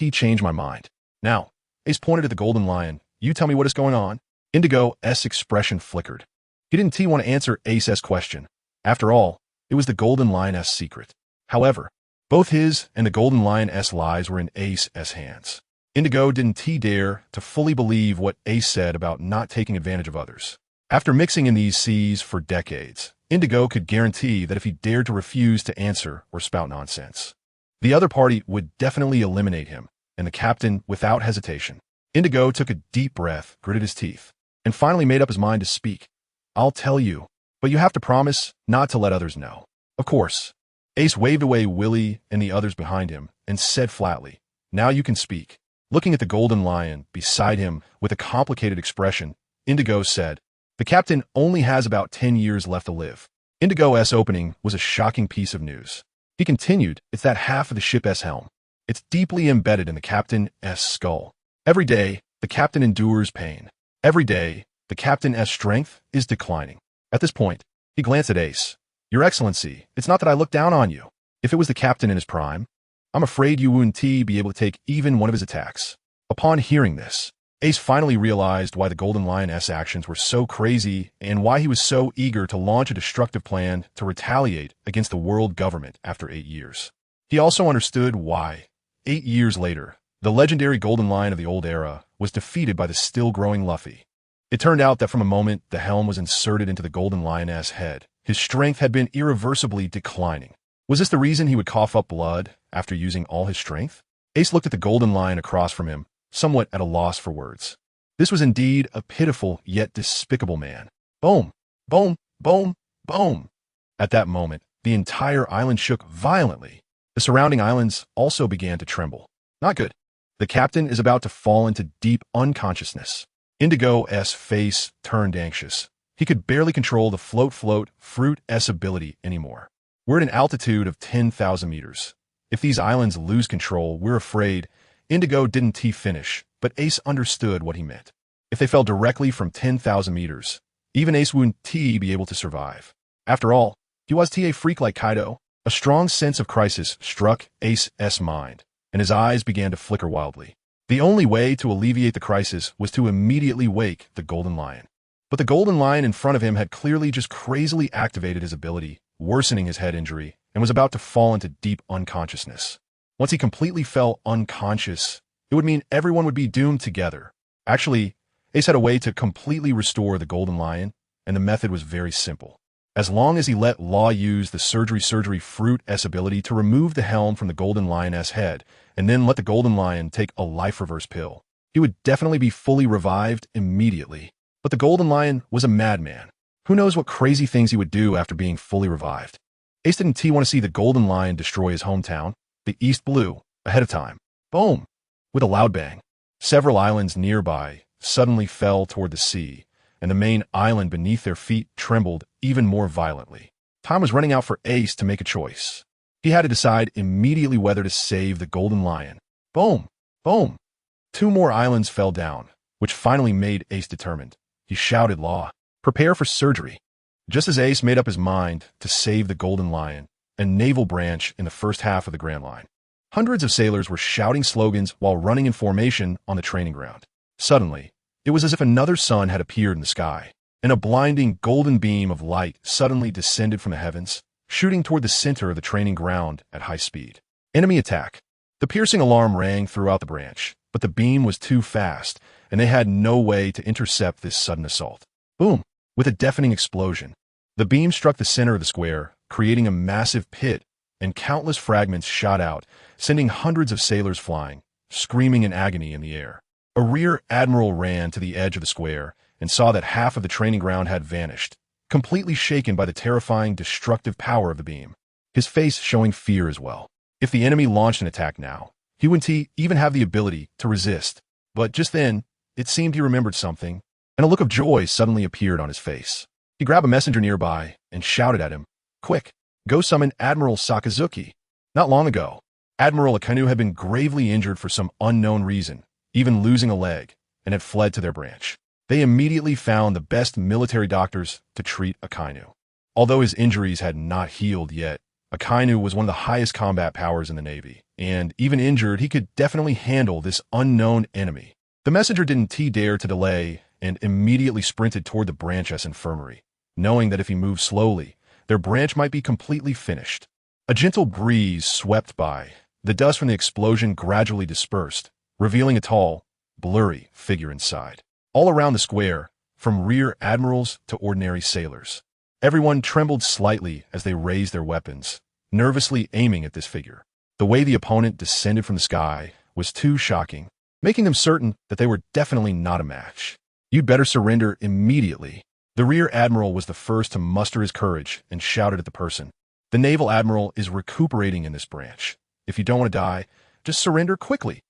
S1: change my mind. Now, Ace pointed at the golden lion. You tell me what is going on. Indigo's expression flickered. He didn't want to answer Ace's question. After all, it was the golden lion's secret. However, both his and the golden lion's lives were in Ace's hands. Indigo didn't dare to fully believe what Ace said about not taking advantage of others. After mixing in these seas for decades, Indigo could guarantee that if he dared to refuse to answer or spout nonsense, the other party would definitely eliminate him, and the captain without hesitation. Indigo took a deep breath, gritted his teeth, and finally made up his mind to speak. I'll tell you, but you have to promise not to let others know. Of course. Ace waved away Willie and the others behind him and said flatly, now you can speak. Looking at the golden lion beside him with a complicated expression, Indigo said, the captain only has about 10 years left to live. Indigo's opening was a shocking piece of news. He continued, it's that half of the ship's helm. It's deeply embedded in the captain's skull. Every day, the captain endures pain. Every day, the captain's strength is declining. At this point, he glanced at Ace. Your Excellency, it's not that I look down on you. If it was the captain in his prime, I'm afraid you wouldn't be able to take even one of his attacks. Upon hearing this, Ace finally realized why the Golden Lion's actions were so crazy and why he was so eager to launch a destructive plan to retaliate against the world government after 8 years. He also understood why, 8 years later, the legendary Golden Lion of the old era was defeated by the still-growing Luffy. It turned out that from the moment the helm was inserted into the Golden Lion's head, his strength had been irreversibly declining. Was this the reason he would cough up blood after using all his strength? Ace looked at the Golden Lion across from him, somewhat at a loss for words. This was indeed a pitiful yet despicable man. Boom! Boom! Boom! Boom! At that moment, the entire island shook violently. The surrounding islands also began to tremble. Not good. The captain is about to fall into deep unconsciousness. Indigo's face turned anxious. He could barely control the float fruit's ability anymore. We're at an altitude of 10,000 meters. If these islands lose control, we're afraid. Indigo didn't finish, but Ace understood what he meant. If they fell directly from 10,000 meters, even Ace wouldn't be able to survive. After all, he was a freak like Kaido. A strong sense of crisis struck Ace's mind, and his eyes began to flicker wildly. The only way to alleviate the crisis was to immediately wake the Golden Lion. But the Golden Lion in front of him had clearly just crazily activated his ability, worsening his head injury, and was about to fall into deep unconsciousness. Once he completely fell unconscious, it would mean everyone would be doomed together. Actually, Ace had a way to completely restore the Golden Lion, and the method was very simple. As long as he let Law use the surgery fruit's ability to remove the helm from the Golden Lion's head, and then let the Golden Lion take a life reverse pill, he would definitely be fully revived immediately. But the Golden Lion was a madman. Who knows what crazy things he would do after being fully revived. Ace didn't want to see the Golden Lion destroy his hometown, the East Blue, ahead of time. Boom! With a loud bang, several islands nearby suddenly fell toward the sea, and the main island beneath their feet trembled even more violently. Time was running out for Ace to make a choice. He had to decide immediately whether to save the Golden Lion. Boom! Boom! 2 more islands fell down, which finally made Ace determined. He shouted, Law, prepare for surgery. Just as Ace made up his mind to save the Golden Lion, a naval branch in the first half of the Grand Line. Hundreds of sailors were shouting slogans while running in formation on the training ground. Suddenly, it was as if another sun had appeared in the sky, and a blinding golden beam of light suddenly descended from the heavens, shooting toward the center of the training ground at high speed. Enemy attack. The piercing alarm rang throughout the branch, but the beam was too fast, and they had no way to intercept this sudden assault. Boom! With a deafening explosion, the beam struck the center of the square, creating a massive pit, and countless fragments shot out, sending hundreds of sailors flying, screaming in agony in the air. A rear admiral ran to the edge of the square and saw that half of the training ground had vanished, completely shaken by the terrifying, destructive power of the beam, his face showing fear as well. If the enemy launched an attack now, he wouldn't even have the ability to resist. But just then, it seemed he remembered something, and a look of joy suddenly appeared on his face. He grabbed a messenger nearby and shouted at him, Quick, go summon Admiral Sakazuki. Not long ago, Admiral Akainu had been gravely injured for some unknown reason, even losing a leg, and had fled to their branch. They immediately found the best military doctors to treat Akainu. Although his injuries had not healed yet, Akainu was one of the highest combat powers in the Navy, and even injured, he could definitely handle this unknown enemy. The messenger didn't dare to delay and immediately sprinted toward the branch's infirmary, knowing that if he moved slowly, their branch might be completely finished. A gentle breeze swept by. The dust from the explosion gradually dispersed, revealing a tall, blurry figure inside. All around the square, from rear admirals to ordinary sailors, everyone trembled slightly as they raised their weapons, nervously aiming at this figure. The way the opponent descended from the sky was too shocking, making them certain that they were definitely not a match. You'd better surrender immediately. The rear admiral was the first to muster his courage and shouted at the person. The naval admiral is recuperating in this branch. If you don't want to die, just surrender quickly.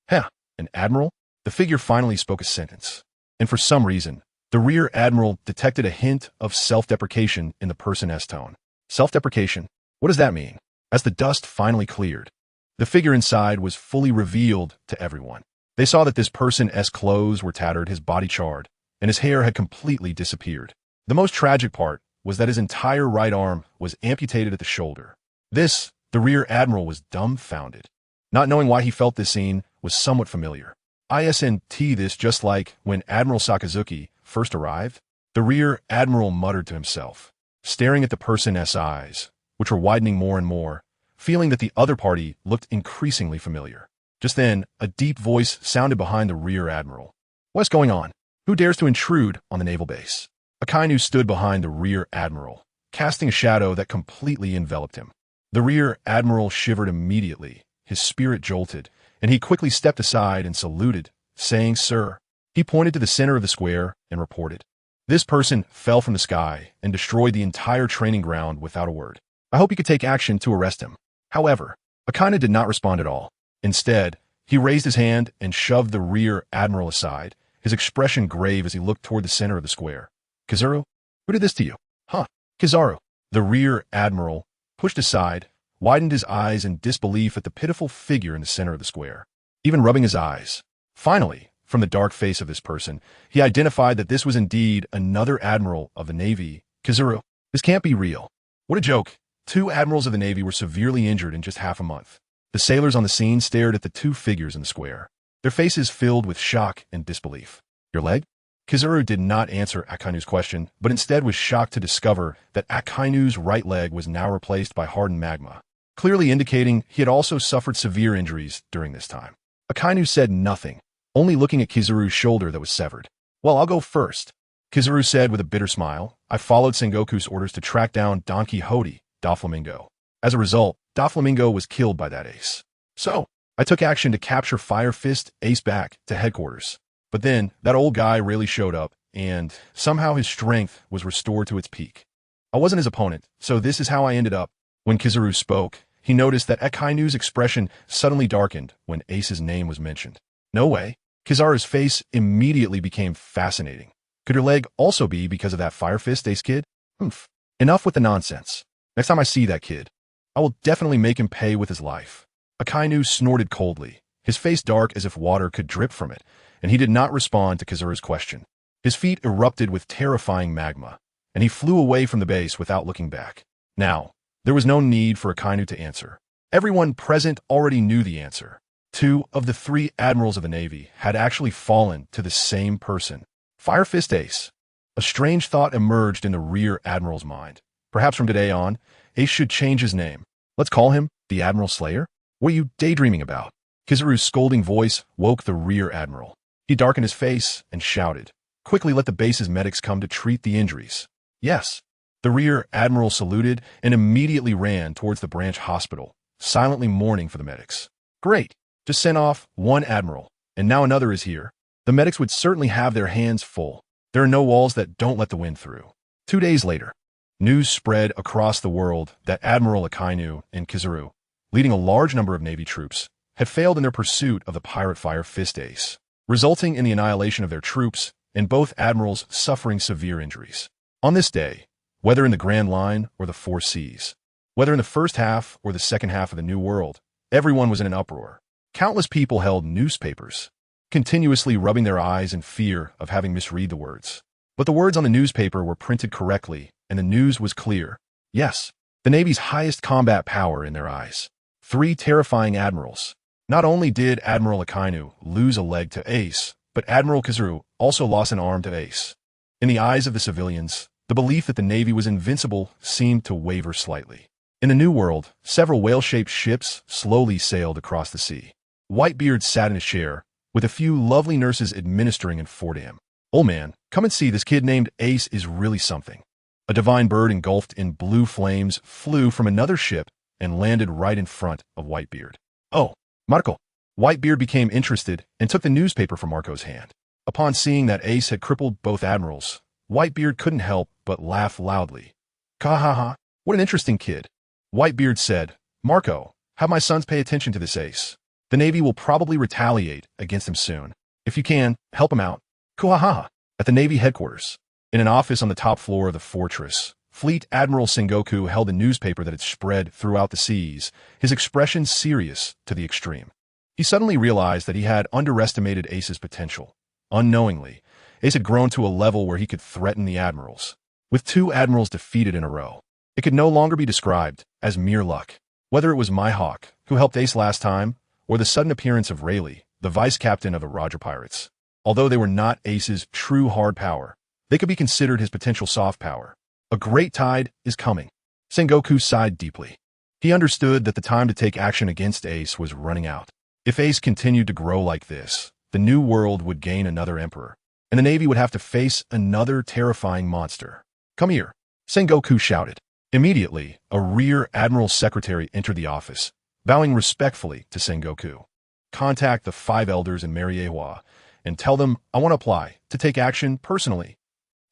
S1: Heh, an admiral? The figure finally spoke a sentence. And for some reason, the rear admiral detected a hint of self-deprecation in the person's tone. Self-deprecation? What does that mean? As the dust finally cleared, the figure inside was fully revealed to everyone. They saw that this person's clothes were tattered, his body charred, and his hair had completely disappeared. The most tragic part was that his entire right arm was amputated at the shoulder. This, the rear admiral was dumbfounded. Not knowing why he felt this scene was somewhat familiar. Isn't this just like when Admiral Sakazuki first arrived? The rear admiral muttered to himself, staring at the person's eyes, which were widening more and more, feeling that the other party looked increasingly familiar. Just then, a deep voice sounded behind the rear admiral. What's going on? Who dares to intrude on the naval base? Akainu stood behind the rear admiral, casting a shadow that completely enveloped him. The rear admiral shivered immediately, his spirit jolted, and he quickly stepped aside and saluted, saying, Sir. He pointed to the center of the square and reported. This person fell from the sky and destroyed the entire training ground without a word. I hope you could take action to arrest him. However, Akainu did not respond at all. Instead, he raised his hand and shoved the rear admiral aside, his expression grave as he looked toward the center of the square. Kizaru? Who did this to you? Huh? Kizaru. The rear admiral pushed aside, widened his eyes in disbelief at the pitiful figure in the center of the square, even rubbing his eyes. Finally, from the dark face of this person, he identified that this was indeed another admiral of the Navy. Kizaru, this can't be real. What a joke. 2 admirals of the Navy were severely injured in just half a month. The sailors on the scene stared at the 2 figures in the square, their faces filled with shock and disbelief. Your leg? Kizaru did not answer Akainu's question, but instead was shocked to discover that Akainu's right leg was now replaced by hardened magma, clearly indicating he had also suffered severe injuries during this time. Akainu said nothing, only looking at Kizaru's shoulder that was severed. Well, I'll go first, Kizaru said with a bitter smile. I followed Sengoku's orders to track down Don Quixote, Doflamingo. As a result, Doflamingo was killed by that ace. So, I took action to capture Fire Fist Ace back to headquarters. But then, that old guy really showed up, and somehow his strength was restored to its peak. I wasn't his opponent, so this is how I ended up. When Kizaru spoke, he noticed that Akainu's expression suddenly darkened when Ace's name was mentioned. No way. Kizaru's face immediately became fascinating. Could your leg also be because of that Fire Fist Ace kid? Humph. Enough with the nonsense. Next time I see that kid, I will definitely make him pay with his life. Akainu snorted coldly, his face dark as if water could drip from it, and he did not respond to Kizaru's question. His feet erupted with terrifying magma, and he flew away from the base without looking back. Now, there was no need for Akainu to answer. Everyone present already knew the answer. 2 of the 3 admirals of the Navy had actually fallen to the same person. Fire Fist Ace. A strange thought emerged in the rear admiral's mind. Perhaps from today on, Ace should change his name. Let's call him the Admiral Slayer? What are you daydreaming about? Kizaru's scolding voice woke the rear admiral. He darkened his face and shouted, quickly let the base's medics come to treat the injuries. Yes. The rear admiral saluted and immediately ran towards the branch hospital, silently mourning for the medics. Great. Just sent off 1 admiral, and now another is here. The medics would certainly have their hands full. There are no walls that don't let the wind through. 2 days later, news spread across the world that Admiral Akainu and Kizaru, leading a large number of Navy troops, had failed in their pursuit of the pirate Fire Fist Ace, resulting in the annihilation of their troops and both admirals suffering severe injuries. On this day, whether in the Grand Line or the 4 Seas, whether in the first half or the second half of the New World, everyone was in an uproar. Countless people held newspapers, continuously rubbing their eyes in fear of having misread the words. But the words on the newspaper were printed correctly, and the news was clear. Yes, the Navy's highest combat power in their eyes. 3 terrifying admirals. Not only did Admiral Akainu lose a leg to Ace, but Admiral Kizaru also lost an arm to Ace. In the eyes of the civilians, the belief that the Navy was invincible seemed to waver slightly. In the New World, several whale-shaped ships slowly sailed across the sea. Whitebeard sat in his chair, with a few lovely nurses administering and for to him. Old man, come and see, this kid named Ace is really something. A divine bird engulfed in blue flames flew from another ship and landed right in front of Whitebeard. Oh, Marco. Whitebeard became interested and took the newspaper from Marco's hand. Upon seeing that Ace had crippled both admirals, Whitebeard couldn't help but laugh loudly. Ka-ha-ha, what an interesting kid. Whitebeard said, Marco, have my sons pay attention to this Ace. The Navy will probably retaliate against him soon. If you can, help him out. Ka-ha-ha. At the Navy headquarters, in an office on the top floor of the fortress, Fleet Admiral Sengoku held a newspaper that had spread throughout the seas, his expression serious to the extreme. He suddenly realized that he had underestimated Ace's potential. Unknowingly, Ace had grown to a level where he could threaten the admirals. With 2 admirals defeated in a row, it could no longer be described as mere luck. Whether it was Mihawk, who helped Ace last time, or the sudden appearance of Rayleigh, the vice-captain of the Roger Pirates. Although they were not Ace's true hard power, they could be considered his potential soft power. A great tide is coming. Sengoku sighed deeply. He understood that the time to take action against Ace was running out. If Ace continued to grow like this, the New World would gain another emperor, and the Navy would have to face another terrifying monster. Come here, Sengoku shouted. Immediately, a rear admiral secretary entered the office, bowing respectfully to Sengoku. Contact the 5 elders in Mariehua and tell them I want to apply to take action personally.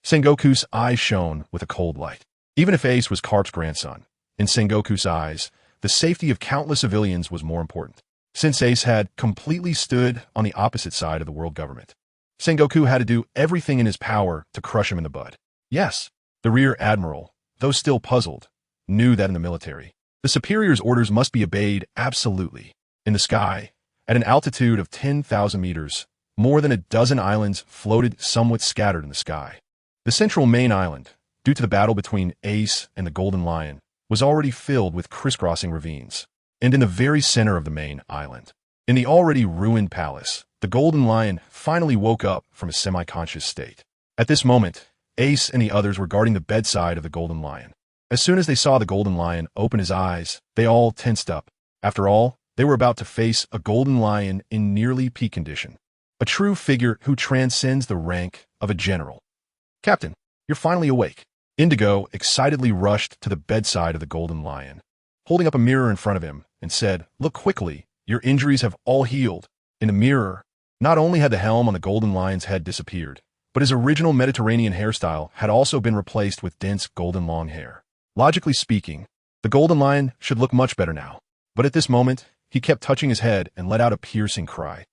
S1: Sengoku's eyes shone with a cold light. Even if Ace was Carp's grandson, in Sengoku's eyes, the safety of countless civilians was more important. Since Ace had completely stood on the opposite side of the world government, Sengoku had to do everything in his power to crush him in the bud. Yes, the rear admiral, though still puzzled, knew that in the military, the superior's orders must be obeyed absolutely. In the sky, at an altitude of 10,000 meters, more than a dozen islands floated somewhat scattered in the sky. The central main island, due to the battle between Ace and the Golden Lion, was already filled with crisscrossing ravines. And in the very center of the main island, in the already ruined palace, the Golden Lion finally woke up from a semi-conscious state. At this moment, Ace and the others were guarding the bedside of the Golden Lion. As soon as they saw the Golden Lion open his eyes, they all tensed up. After all, they were about to face a Golden Lion in nearly peak condition. A true figure who transcends the rank of a general. "Captain, you're finally awake." Indigo excitedly rushed to the bedside of the Golden Lion, holding up a mirror in front of him, and said, "Look quickly, your injuries have all healed." In the mirror, not only had the helm on the Golden Lion's head disappeared, but his original Mediterranean hairstyle had also been replaced with dense golden long hair. Logically speaking, the Golden Lion should look much better now. But at this moment, he kept touching his head and let out a piercing cry.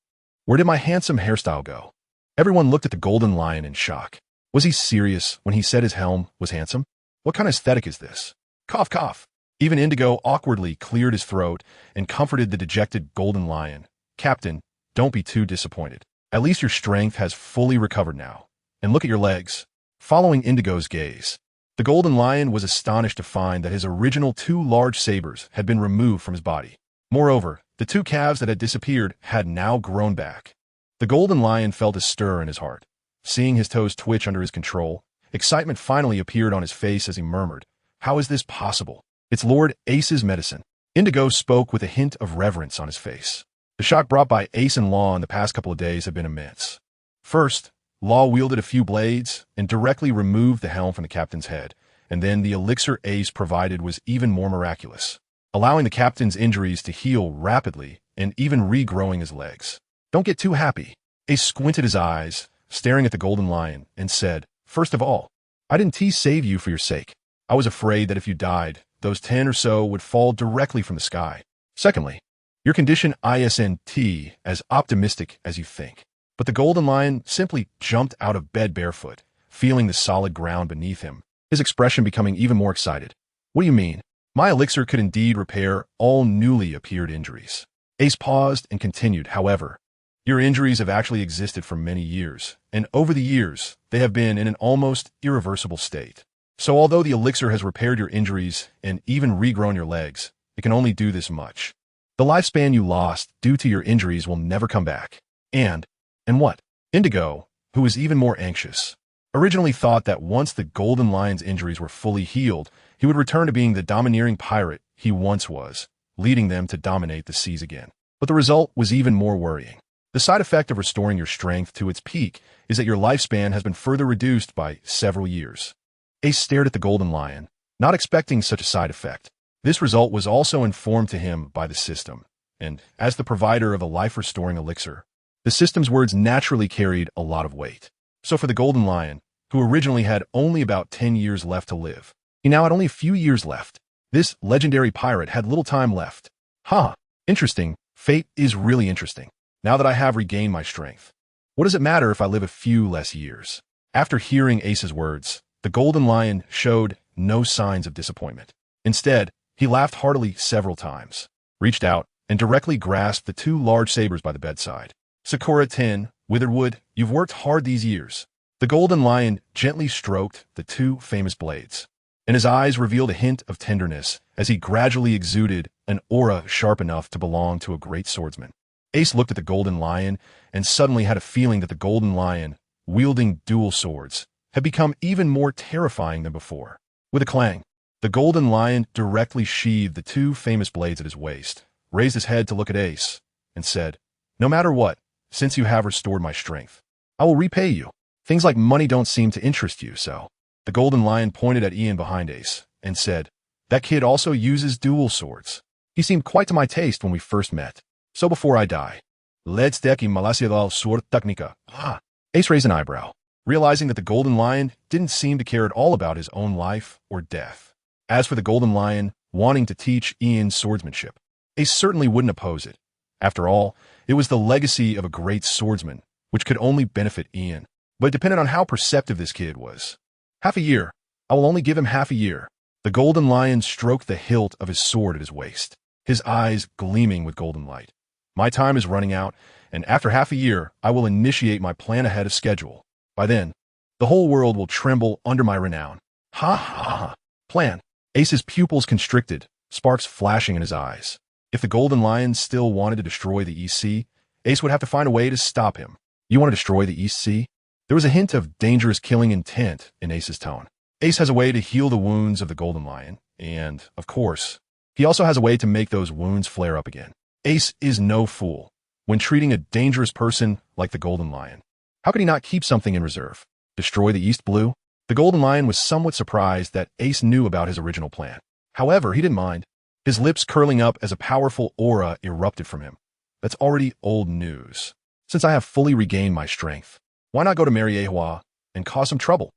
S1: "Where did my handsome hairstyle go?" Everyone looked at the Golden Lion in shock. Was he serious when he said his helm was handsome? What kind of aesthetic is this? Cough, cough. Even Indigo awkwardly cleared his throat and comforted the dejected Golden Lion. "Captain, don't be too disappointed. At least your strength has fully recovered now. And look at your legs." Following Indigo's gaze, the Golden Lion was astonished to find that his original 2 large sabers had been removed from his body. Moreover, the 2 calves that had disappeared had now grown back. The Golden Lion felt a stir in his heart. Seeing his toes twitch under his control, excitement finally appeared on his face as he murmured, "How is this possible? It's Lord Ace's medicine." Indigo spoke with a hint of reverence on his face. The shock brought by Ace and Law in the past couple of days had been immense. First, Law wielded a few blades and directly removed the helm from the captain's head, and then the elixir Ace provided was even more miraculous, allowing the captain's injuries to heal rapidly and even regrowing his legs. "Don't get too happy." Ace squinted his eyes, staring at the Golden Lion, and said, "First of all, I didn't save you for your sake. I was afraid that if you died, those 10 or so would fall directly from the sky. Secondly, your condition isn't as optimistic as you think." But the Golden Lion simply jumped out of bed barefoot, feeling the solid ground beneath him, his expression becoming even more excited. "What do you mean? My elixir could indeed repair all newly appeared injuries." Ace paused and continued, "However, your injuries have actually existed for many years, and over the years, they have been in an almost irreversible state. So although the elixir has repaired your injuries and even regrown your legs, it can only do this much. The lifespan you lost due to your injuries will never come back. And what?" Indigo, who was even more anxious, originally thought that once the Golden Lion's injuries were fully healed, he would return to being the domineering pirate he once was, leading them to dominate the seas again. But the result was even more worrying. The side effect of restoring your strength to its peak is that your lifespan has been further reduced by several years. Ace stared at the Golden Lion, not expecting such a side effect. This result was also informed to him by the system, and as the provider of a life-restoring elixir, the system's words naturally carried a lot of weight. So for the Golden Lion, who originally had only about 10 years left to live, he now had only a few years left. This legendary pirate had little time left. Interesting. Fate is really interesting. Now that I have regained my strength, what does it matter if I live a few less years?" After hearing Ace's words, the Golden Lion showed no signs of disappointment. Instead, he laughed heartily several times, reached out, and directly grasped the 2 large sabers by the bedside. "Sakura 10, Witherwood, you've worked hard these years." The Golden Lion gently stroked the 2 famous blades, and his eyes revealed a hint of tenderness as he gradually exuded an aura sharp enough to belong to a great swordsman. Ace looked at the Golden Lion and suddenly had a feeling that the Golden Lion, wielding dual swords, had become even more terrifying than before. With a clang, the Golden Lion directly sheathed the 2 famous blades at his waist, raised his head to look at Ace, and said, "No matter what, since you have restored my strength, I will repay you. Things like money don't seem to interest you, so." The Golden Lion pointed at Ian behind Ace and said, "That kid also uses dual swords. He seemed quite to my taste when we first met. So before I die, let's deki malasiadal sword technica." Ace raised an eyebrow, realizing that the Golden Lion didn't seem to care at all about his own life or death. As for the Golden Lion wanting to teach Ian swordsmanship, Ace certainly wouldn't oppose it. After all, it was the legacy of a great swordsman which could only benefit Ian. But it depended on how perceptive this kid was. Half a year. I will only give him half a year. The golden lion stroked the hilt of his sword at his waist, his eyes gleaming with golden light. My time is running out, and after half a year, I will initiate my plan ahead of schedule. By then, the whole world will tremble under my renown. Ha ha ha. Plan. Ace's pupils constricted, sparks flashing in his eyes. If the golden lion still wanted to destroy the East Sea, Ace would have to find a way to stop him. You want to destroy the East Sea? There was a hint of dangerous killing intent in Ace's tone. Ace has a way to heal the wounds of the golden lion, and, of course, he also has a way to make those wounds flare up again. Ace is no fool when treating a dangerous person like the golden lion. How could he not keep something in reserve? Destroy the East Blue? The golden lion was somewhat surprised that Ace knew about his original plan. However, he didn't mind, his lips curling up as a powerful aura erupted from him. That's already old news. Since I have fully regained my strength, why not go to Mariehua and cause some trouble?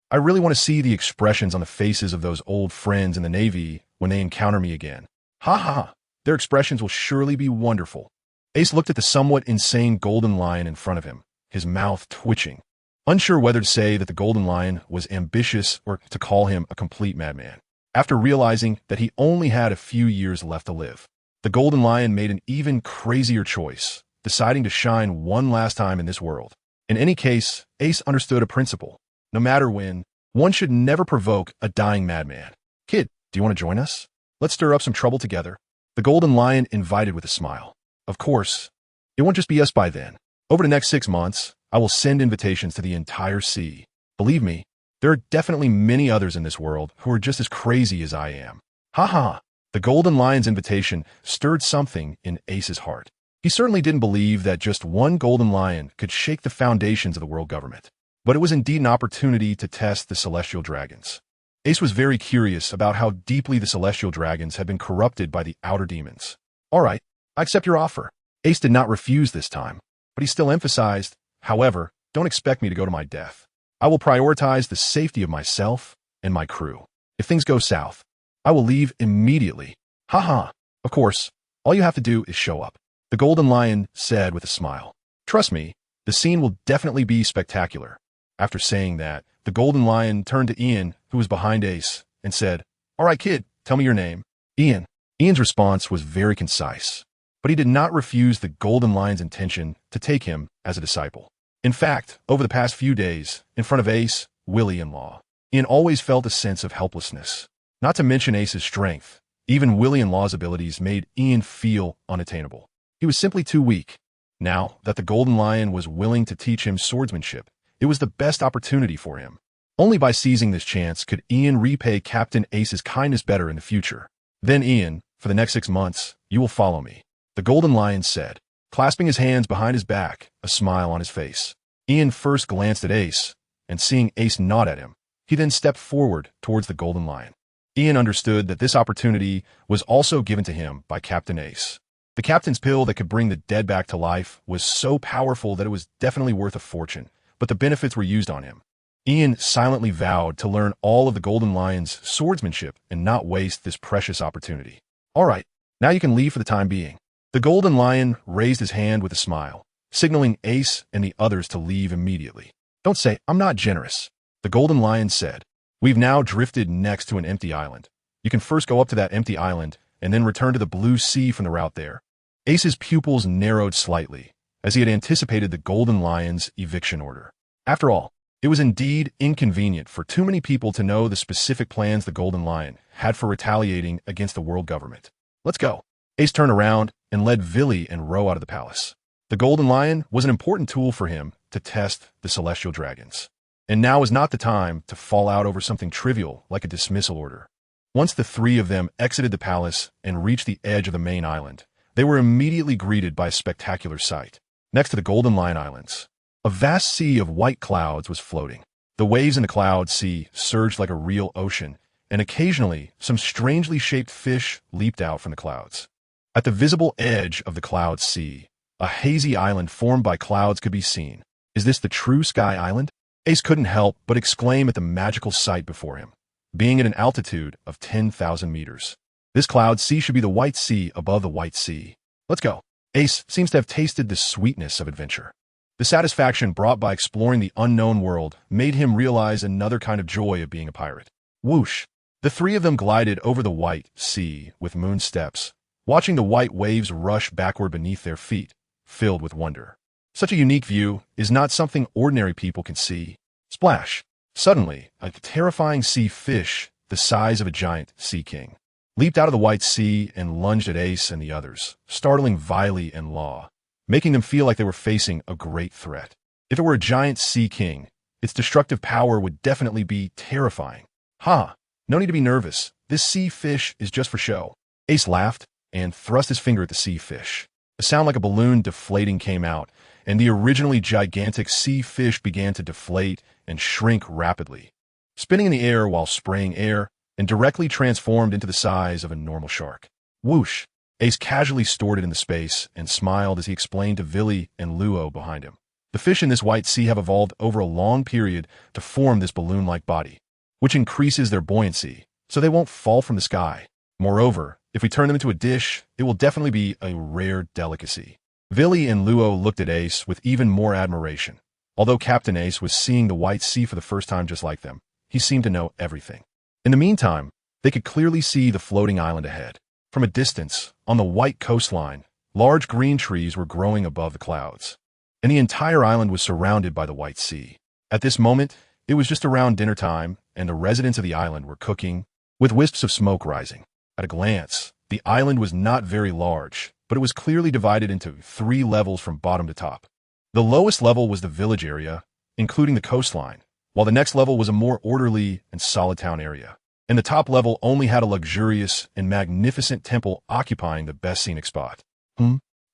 S1: I really want to see the expressions on the faces of those old friends in the Navy when they encounter me again. Ha ha ha. Their expressions will surely be wonderful. Ace looked at the somewhat insane golden lion in front of him, his mouth twitching, unsure whether to say that the golden lion was ambitious or to call him a complete madman. After realizing that he only had a few years left to live, the golden lion made an even crazier choice, deciding to shine one last time in this world. In any case, Ace understood a principle. No matter when, one should never provoke a dying madman. Kid, do you want to join us? Let's stir up some trouble together. The golden lion invited with a smile. Of course, it won't just be us by then. Over the next 6 months, I will send invitations to the entire sea. Believe me, there are definitely many others in this world who are just as crazy as I am. Ha ha! The golden lion's invitation stirred something in Ace's heart. He certainly didn't believe that just one golden lion could shake the foundations of the world government. But it was indeed an opportunity to test the celestial dragons. Ace was very curious about how deeply the celestial dragons had been corrupted by the outer demons. All right, I accept your offer. Ace did not refuse this time, but he still emphasized, however, don't expect me to go to my death. I will prioritize the safety of myself and my crew. If things go south, I will leave immediately. Ha ha. Of course, all you have to do is show up. The golden lion said with a smile. Trust me, the scene will definitely be spectacular. After saying that, the golden lion turned to Ian, who was behind Ace, and said, All right, kid, tell me your name. Ian. Ian's response was very concise, but he did not refuse the golden lion's intention to take him as a disciple. In fact, over the past few days, in front of Ace, Willie, and Law, Ian always felt a sense of helplessness. Not to mention Ace's strength, even Willie and Law's abilities made Ian feel unattainable. He was simply too weak. Now that the golden lion was willing to teach him swordsmanship, it was the best opportunity for him. Only by seizing this chance could Ian repay Captain Ace's kindness better in the future. Then Ian, for the next 6 months, you will follow me, the golden lion said, clasping his hands behind his back, a smile on his face. Ian first glanced at Ace, and seeing Ace nod at him, he then stepped forward towards the golden lion. Ian understood that this opportunity was also given to him by Captain Ace. The captain's pill that could bring the dead back to life was so powerful that it was definitely worth a fortune, but the benefits were used on him. Ian silently vowed to learn all of the golden lion's swordsmanship and not waste this precious opportunity. All right, now you can leave for the time being. The golden lion raised his hand with a smile, signaling Ace and the others to leave immediately. Don't say, I'm not generous, the golden lion said. We've now drifted next to an empty island. You can first go up to that empty island and then return to the blue sea from the route there. Ace's pupils narrowed slightly, as he had anticipated the golden lion's eviction order. After all, it was indeed inconvenient for too many people to know the specific plans the golden lion had for retaliating against the world government. Let's go. Ace turned around and led Villy and Ro out of the palace. The golden lion was an important tool for him to test the celestial dragons. And now is not the time to fall out over something trivial like a dismissal order. Once the three of them exited the palace and reached the edge of the main island, they were immediately greeted by a spectacular sight. Next to the Golden Lion Islands, a vast sea of white clouds was floating. The waves in the cloud sea surged like a real ocean, and occasionally some strangely shaped fish leaped out from the clouds. At the visible edge of the cloud sea, a hazy island formed by clouds could be seen. Is this the true Sky Island? Ace couldn't help but exclaim at the magical sight before him, being at an altitude of 10,000 meters. This cloud sea should be the White Sea above the White Sea. Let's go. Ace seems to have tasted the sweetness of adventure. The satisfaction brought by exploring the unknown world made him realize another kind of joy of being a pirate. Whoosh! The three of them glided over the white sea with moon steps, watching the white waves rush backward beneath their feet, filled with wonder. Such a unique view is not something ordinary people can see. Splash! Suddenly, a terrifying sea fish, the size of a giant sea king, leaped out of the white sea and lunged at Ace and the others, startling Viley and Law, making them feel like they were facing a great threat. If it were a giant sea king, its destructive power would definitely be terrifying. Ha! No need to be nervous. This sea fish is just for show. Ace laughed and thrust his finger at the sea fish. A sound like a balloon deflating came out, and the originally gigantic sea fish began to deflate and shrink rapidly, spinning in the air while spraying air, and directly transformed into the size of a normal shark. Whoosh! Ace casually stored it in the space and smiled as he explained to Viley and Luo behind him. The fish in this white sea have evolved over a long period to form this balloon-like body, which increases their buoyancy, so they won't fall from the sky. Moreover, if we turn them into a dish, it will definitely be a rare delicacy. Viley and Luo looked at Ace with even more admiration. Although Captain Ace was seeing the white sea for the first time just like them, he seemed to know everything. In the meantime, they could clearly see the floating island ahead. From a distance, on the white coastline, large green trees were growing above the clouds, and the entire island was surrounded by the white sea. At this moment, it was just around dinner time, and the residents of the island were cooking, with wisps of smoke rising. At a glance, the island was not very large, but it was clearly divided into 3 levels from bottom to top. The lowest level was the village area, including the coastline, while the next level was a more orderly and solid town area, and the top level only had a luxurious and magnificent temple occupying the best scenic spot.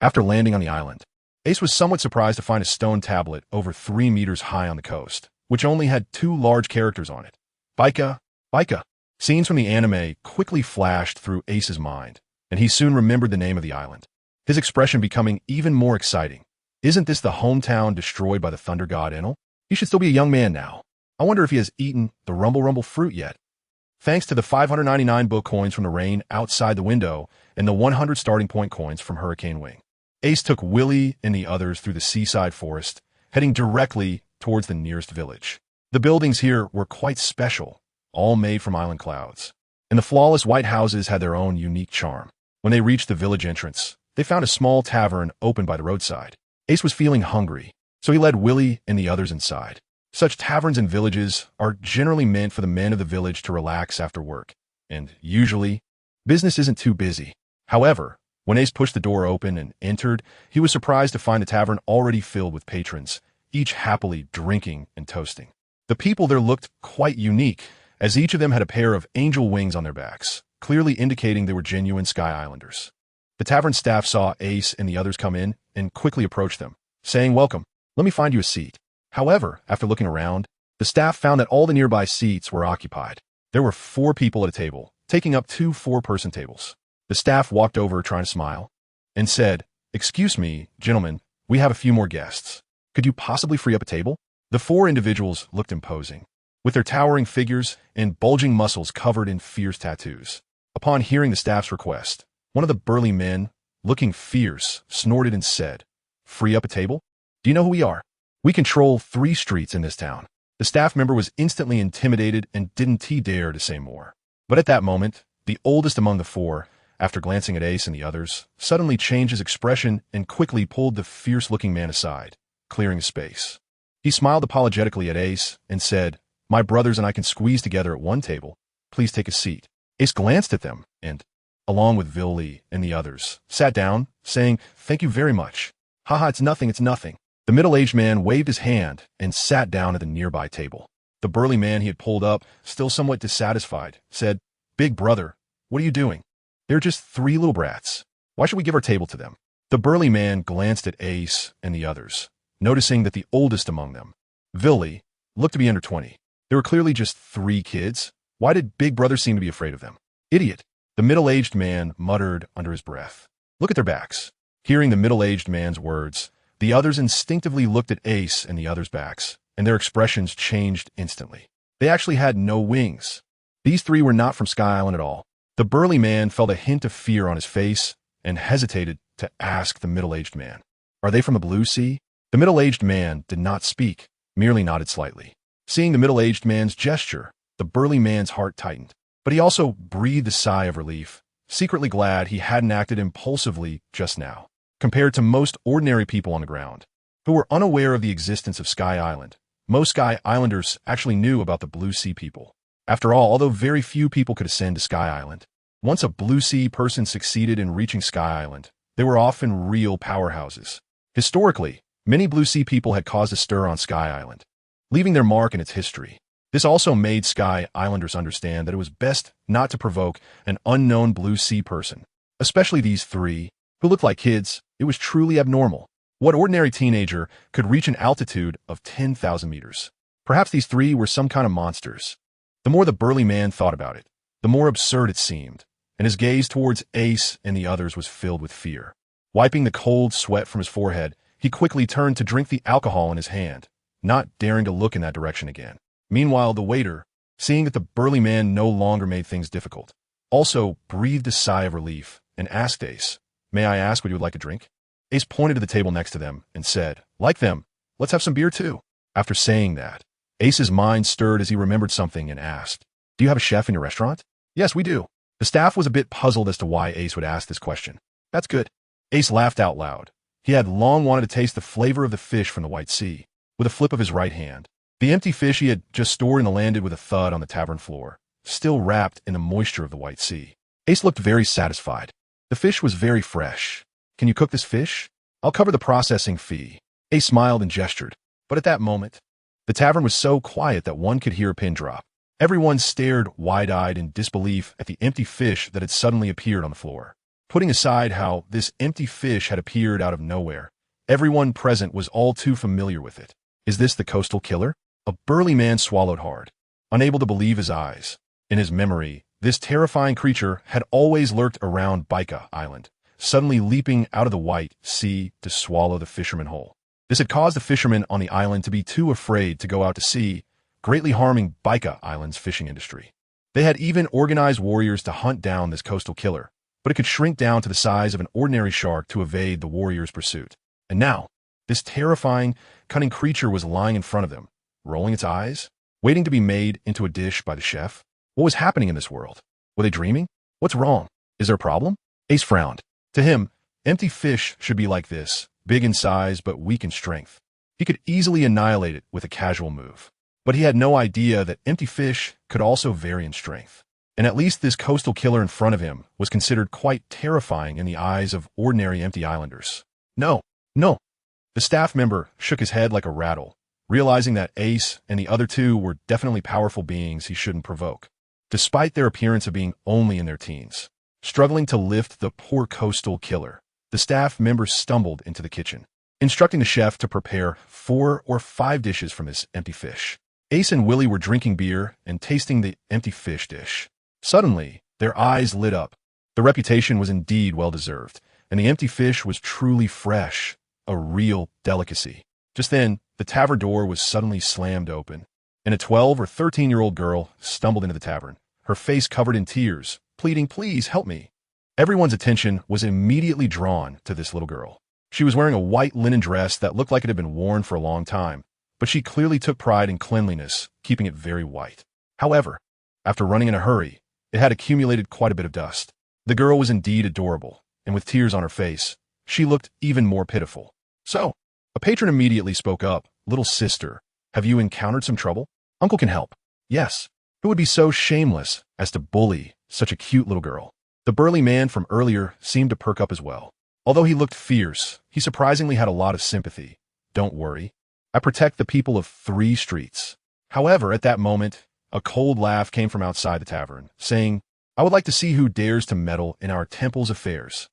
S1: After landing on the island, Ace was somewhat surprised to find a stone tablet over 3 meters high on the coast, which only had 2 large characters on it. Baika, Baika. Scenes from the anime quickly flashed through Ace's mind, and he soon remembered the name of the island, his expression becoming even more exciting. Isn't this the hometown destroyed by the thunder god Enel? He should still be a young man now. I wonder if he has eaten the Rumble Rumble fruit yet. Thanks to the 599 book coins from the rain outside the window and the 100 starting point coins from Hurricane Wing, Ace took Willie and the others through the seaside forest, heading directly towards the nearest village. The buildings here were quite special, all made from island clouds, and the flawless white houses had their own unique charm. When they reached the village entrance, they found a small tavern open by the roadside. Ace was feeling hungry, so he led Willie and the others inside. Such taverns in villages are generally meant for the men of the village to relax after work, and usually, business isn't too busy. However, when Ace pushed the door open and entered, he was surprised to find the tavern already filled with patrons, each happily drinking and toasting. The people there looked quite unique, as each of them had a pair of angel wings on their backs, clearly indicating they were genuine Sky Islanders. The tavern staff saw Ace and the others come in and quickly approached them, saying, "Welcome, let me find you a seat." However, after looking around, the staff found that all the nearby seats were occupied. There were 4 people at a table, taking up 2 4-person tables. The staff walked over trying to smile and said, "Excuse me, gentlemen, we have a few more guests. Could you possibly free up a table?" The 4 individuals looked imposing, with their towering figures and bulging muscles covered in fierce tattoos. Upon hearing the staff's request, one of the burly men, looking fierce, snorted and said, "Free up a table? Do you know who we are? We control 3 streets in this town." The staff member was instantly intimidated and didn't dare to say more. But at that moment, the oldest among the 4, after glancing at Ace and the others, suddenly changed his expression and quickly pulled the fierce-looking man aside, clearing a space. He smiled apologetically at Ace and said, "My brothers and I can squeeze together at one table. Please take a seat." Ace glanced at them and, along with Viley and the others, sat down, saying, "Thank you very much." "Haha, it's nothing, it's nothing." The middle-aged man waved his hand and sat down at the nearby table. The burly man he had pulled up, still somewhat dissatisfied, said, "Big brother, what are you doing? They're just 3 little brats. Why should we give our table to them?" The burly man glanced at Ace and the others, noticing that the oldest among them, Viley, looked to be under 20. They were clearly just 3 kids. Why did Big Brother seem to be afraid of them? "Idiot," the middle-aged man muttered under his breath. "Look at their backs." Hearing the middle-aged man's words, the others instinctively looked at Ace and the others' backs, and their expressions changed instantly. They actually had no wings. These 3 were not from Sky Island at all. The burly man felt a hint of fear on his face and hesitated to ask the middle-aged man, "Are they from the Blue Sea?" The middle-aged man did not speak, merely nodded slightly. Seeing the middle-aged man's gesture, the burly man's heart tightened. But he also breathed a sigh of relief, secretly glad he hadn't acted impulsively just now. Compared to most ordinary people on the ground, who were unaware of the existence of Sky Island, most Sky Islanders actually knew about the Blue Sea people. After all, although very few people could ascend to Sky Island, once a Blue Sea person succeeded in reaching Sky Island, they were often real powerhouses. Historically, many Blue Sea people had caused a stir on Sky Island, leaving their mark in its history. This also made Sky Islanders understand that it was best not to provoke an unknown Blue Sea person, especially these three, who looked like kids. It was truly abnormal. What ordinary teenager could reach an altitude of 10,000 meters? Perhaps these three were some kind of monsters. The more the burly man thought about it, the more absurd it seemed, and his gaze towards Ace and the others was filled with fear. Wiping the cold sweat from his forehead, he quickly turned to drink the alcohol in his hand, not daring to look in that direction again. Meanwhile, the waiter, seeing that the burly man no longer made things difficult, also breathed a sigh of relief and asked Ace, "May I ask what you would like to drink?" Ace pointed to the table next to them and said, "Like them, let's have some beer too." After saying that, Ace's mind stirred as he remembered something and asked, "Do you have a chef in your restaurant?" "Yes, we do." The staff was a bit puzzled as to why Ace would ask this question. "That's good." Ace laughed out loud. He had long wanted to taste the flavor of the fish from the White Sea. With a flip of his right hand, the empty fish he had just stored and landed with a thud on the tavern floor, still wrapped in the moisture of the White Sea. Ace looked very satisfied. The fish was very fresh. "Can you cook this fish? I'll cover the processing fee." Ace smiled and gestured, but at that moment, the tavern was so quiet that one could hear a pin drop. Everyone stared wide-eyed in disbelief at the empty fish that had suddenly appeared on the floor. Putting aside how this empty fish had appeared out of nowhere, everyone present was all too familiar with it. Is this the coastal killer? A burly man swallowed hard, unable to believe his eyes. In his memory, this terrifying creature had always lurked around Baika Island, suddenly leaping out of the White Sea to swallow the fisherman whole. This had caused the fishermen on the island to be too afraid to go out to sea, greatly harming Baika Island's fishing industry. They had even organized warriors to hunt down this coastal killer, but it could shrink down to the size of an ordinary shark to evade the warriors' pursuit. And now, this terrifying, cunning creature was lying in front of them, rolling its eyes, waiting to be made into a dish by the chef. What was happening in this world? Were they dreaming? What's wrong? Is there a problem? Ace frowned. To him, empty fish should be like this, big in size but weak in strength. He could easily annihilate it with a casual move. But he had no idea that empty fish could also vary in strength. And at least this coastal killer in front of him was considered quite terrifying in the eyes of ordinary empty islanders. No. The staff member shook his head like a rattle, realizing that Ace and the other two were definitely powerful beings he shouldn't provoke, despite their appearance of being only in their teens. Struggling to lift the poor coastal killer, the staff member stumbled into the kitchen, instructing the chef to prepare 4 or 5 dishes from this empty fish. Ace and Willie were drinking beer and tasting the empty fish dish. Suddenly, their eyes lit up. The reputation was indeed well-deserved, and the empty fish was truly fresh, a real delicacy. Just then, the tavern door was suddenly slammed open, and a 12 or 13-year-old girl stumbled into the tavern, her face covered in tears, pleading, "Please help me." Everyone's attention was immediately drawn to this little girl. She was wearing a white linen dress that looked like it had been worn for a long time, but she clearly took pride in cleanliness, keeping it very white. However, after running in a hurry, it had accumulated quite a bit of dust. The girl was indeed adorable, and with tears on her face, she looked even more pitiful. "So," a patron immediately spoke up, "Little sister, have you encountered some trouble? Uncle can help." "Yes. Who would be so shameless as to bully such a cute little girl?" The burly man from earlier seemed to perk up as well. Although he looked fierce, he surprisingly had a lot of sympathy. "Don't worry. I protect the people of 3 streets." However, at that moment, a cold laugh came from outside the tavern, saying, "I would like to see who dares to meddle in our temple's affairs."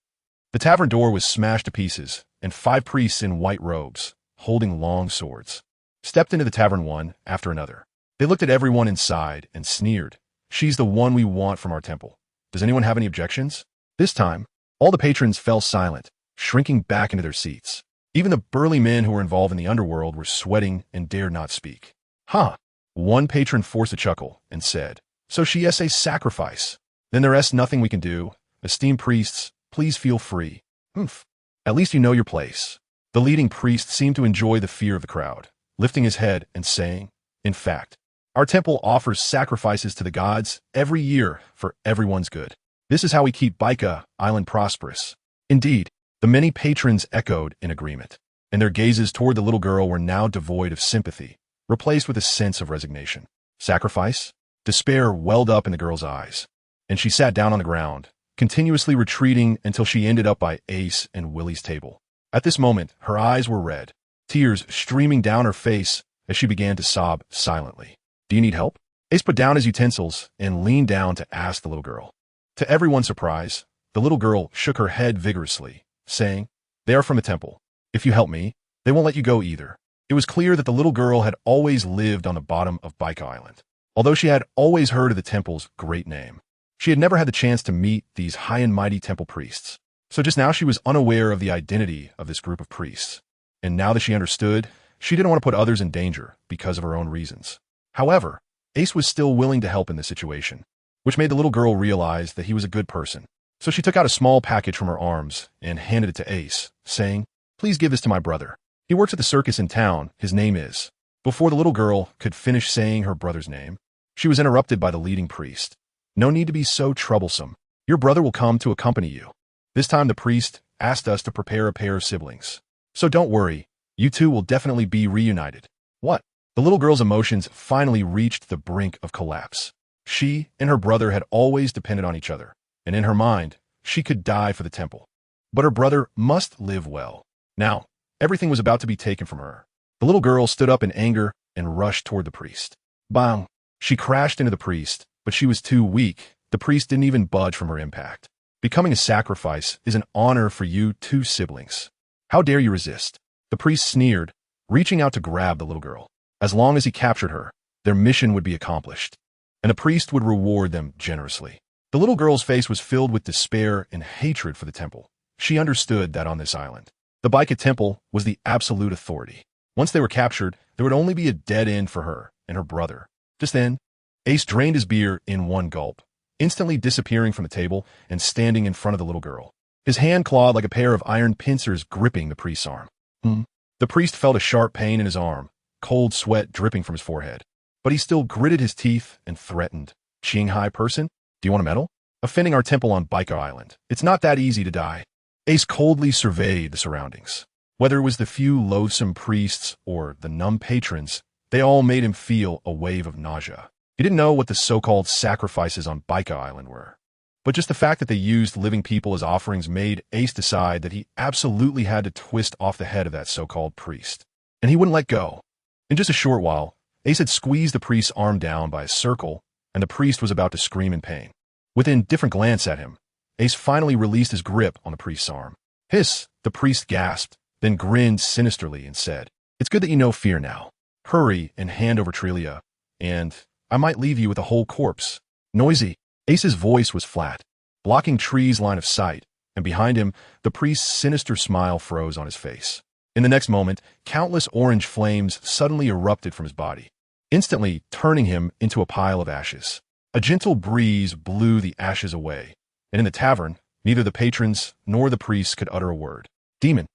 S1: The tavern door was smashed to pieces, and 5 priests in white robes, holding long swords, stepped into the tavern one after another. They looked at everyone inside and sneered. "She's the one we want from our temple. Does anyone have any objections?" This time, all the patrons fell silent, shrinking back into their seats. Even the burly men who were involved in the underworld were sweating and dared not speak. "Huh." One patron forced a chuckle and said, "So she is a sacrifice. Then there is nothing we can do. Esteemed priests, please feel free." "Humph. At least you know your place." The leading priest seemed to enjoy the fear of the crowd, lifting his head and saying, "In fact, our temple offers sacrifices to the gods every year for everyone's good. This is how we keep Baika Island prosperous." Indeed, the many patrons echoed in agreement, and their gazes toward the little girl were now devoid of sympathy, replaced with a sense of resignation. Sacrifice? Despair welled up in the girl's eyes, and she sat down on the ground, continuously retreating until she ended up by Ace and Willie's table. At this moment, her eyes were red, tears streaming down her face as she began to sob silently. "Do you need help?" Ace put down his utensils and leaned down to ask the little girl. To everyone's surprise, the little girl shook her head vigorously, saying, "They are from the temple. If you help me, they won't let you go either." It was clear that the little girl had always lived on the bottom of Baika Island. Although she had always heard of the temple's great name, she had never had the chance to meet these high and mighty temple priests. So just now she was unaware of the identity of this group of priests. And now that she understood, she didn't want to put others in danger because of her own reasons. However, Ace was still willing to help in this situation, which made the little girl realize that he was a good person. So she took out a small package from her arms and handed it to Ace, saying, "Please give this to my brother. He works at the circus in town. His name is..." Before the little girl could finish saying her brother's name, she was interrupted by the leading priest. "No need to be so troublesome. Your brother will come to accompany you. This time the priest asked us to prepare a pair of siblings. So don't worry, you two will definitely be reunited." What? The little girl's emotions finally reached the brink of collapse. She and her brother had always depended on each other, and in her mind, she could die for the temple. But her brother must live well. Now, everything was about to be taken from her. The little girl stood up in anger and rushed toward the priest. Bang! She crashed into the priest, but she was too weak. The priest didn't even budge from her impact. "Becoming a sacrifice is an honor for you two siblings. How dare you resist?" The priest sneered, reaching out to grab the little girl. As long as he captured her, their mission would be accomplished, and the priest would reward them generously. The little girl's face was filled with despair and hatred for the temple. She understood that on this island, the Baika temple was the absolute authority. Once they were captured, there would only be a dead end for her and her brother. Just then, Ace drained his beer in one gulp, instantly disappearing from the table and standing in front of the little girl. His hand clawed like a pair of iron pincers gripping the priest's arm. The priest felt a sharp pain in his arm, cold sweat dripping from his forehead. But he still gritted his teeth and threatened. "Qinghai person, do you want a medal? Offending our temple on Baika Island. It's not that easy to die." Ace coldly surveyed the surroundings. Whether it was the few loathsome priests or the numb patrons, they all made him feel a wave of nausea. He didn't know what the so-called sacrifices on Baika Island were, but just the fact that they used living people as offerings made Ace decide that he absolutely had to twist off the head of that so-called priest. And he wouldn't let go. In just a short while, Ace had squeezed the priest's arm down by a circle, and the priest was about to scream in pain. With an indifferent glance at him, Ace finally released his grip on the priest's arm. "Hiss!" The priest gasped, then grinned sinisterly and said, "It's good that you know fear now. Hurry and hand over Trelia, and I might leave you with a whole corpse." Noisy. Ace's voice was flat, blocking Tree's line of sight, and behind him, the priest's sinister smile froze on his face. In the next moment, countless orange flames suddenly erupted from his body, instantly turning him into a pile of ashes. A gentle breeze blew the ashes away, and in the tavern, neither the patrons nor the priests could utter a word. "Demon!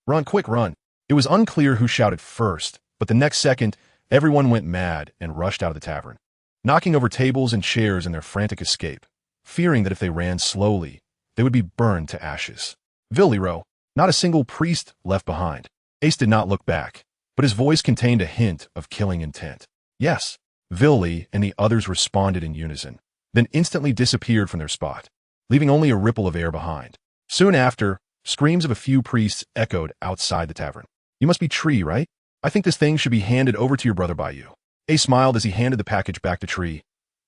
S1: Run, quick, run!" It was unclear who shouted first, but the next second, everyone went mad and rushed out of the tavern, knocking over tables and chairs in their frantic escape, fearing that if they ran slowly, they would be burned to ashes. Villiro, not a single priest left behind. Ace did not look back, but his voice contained a hint of killing intent. "Yes." Villi and the others responded in unison, then instantly disappeared from their spot, leaving only a ripple of air behind. Soon after, screams of a few priests echoed outside the tavern. "You must be Tree, right? I think this thing should be handed over to your brother by you." Ace smiled as he handed the package back to Tree.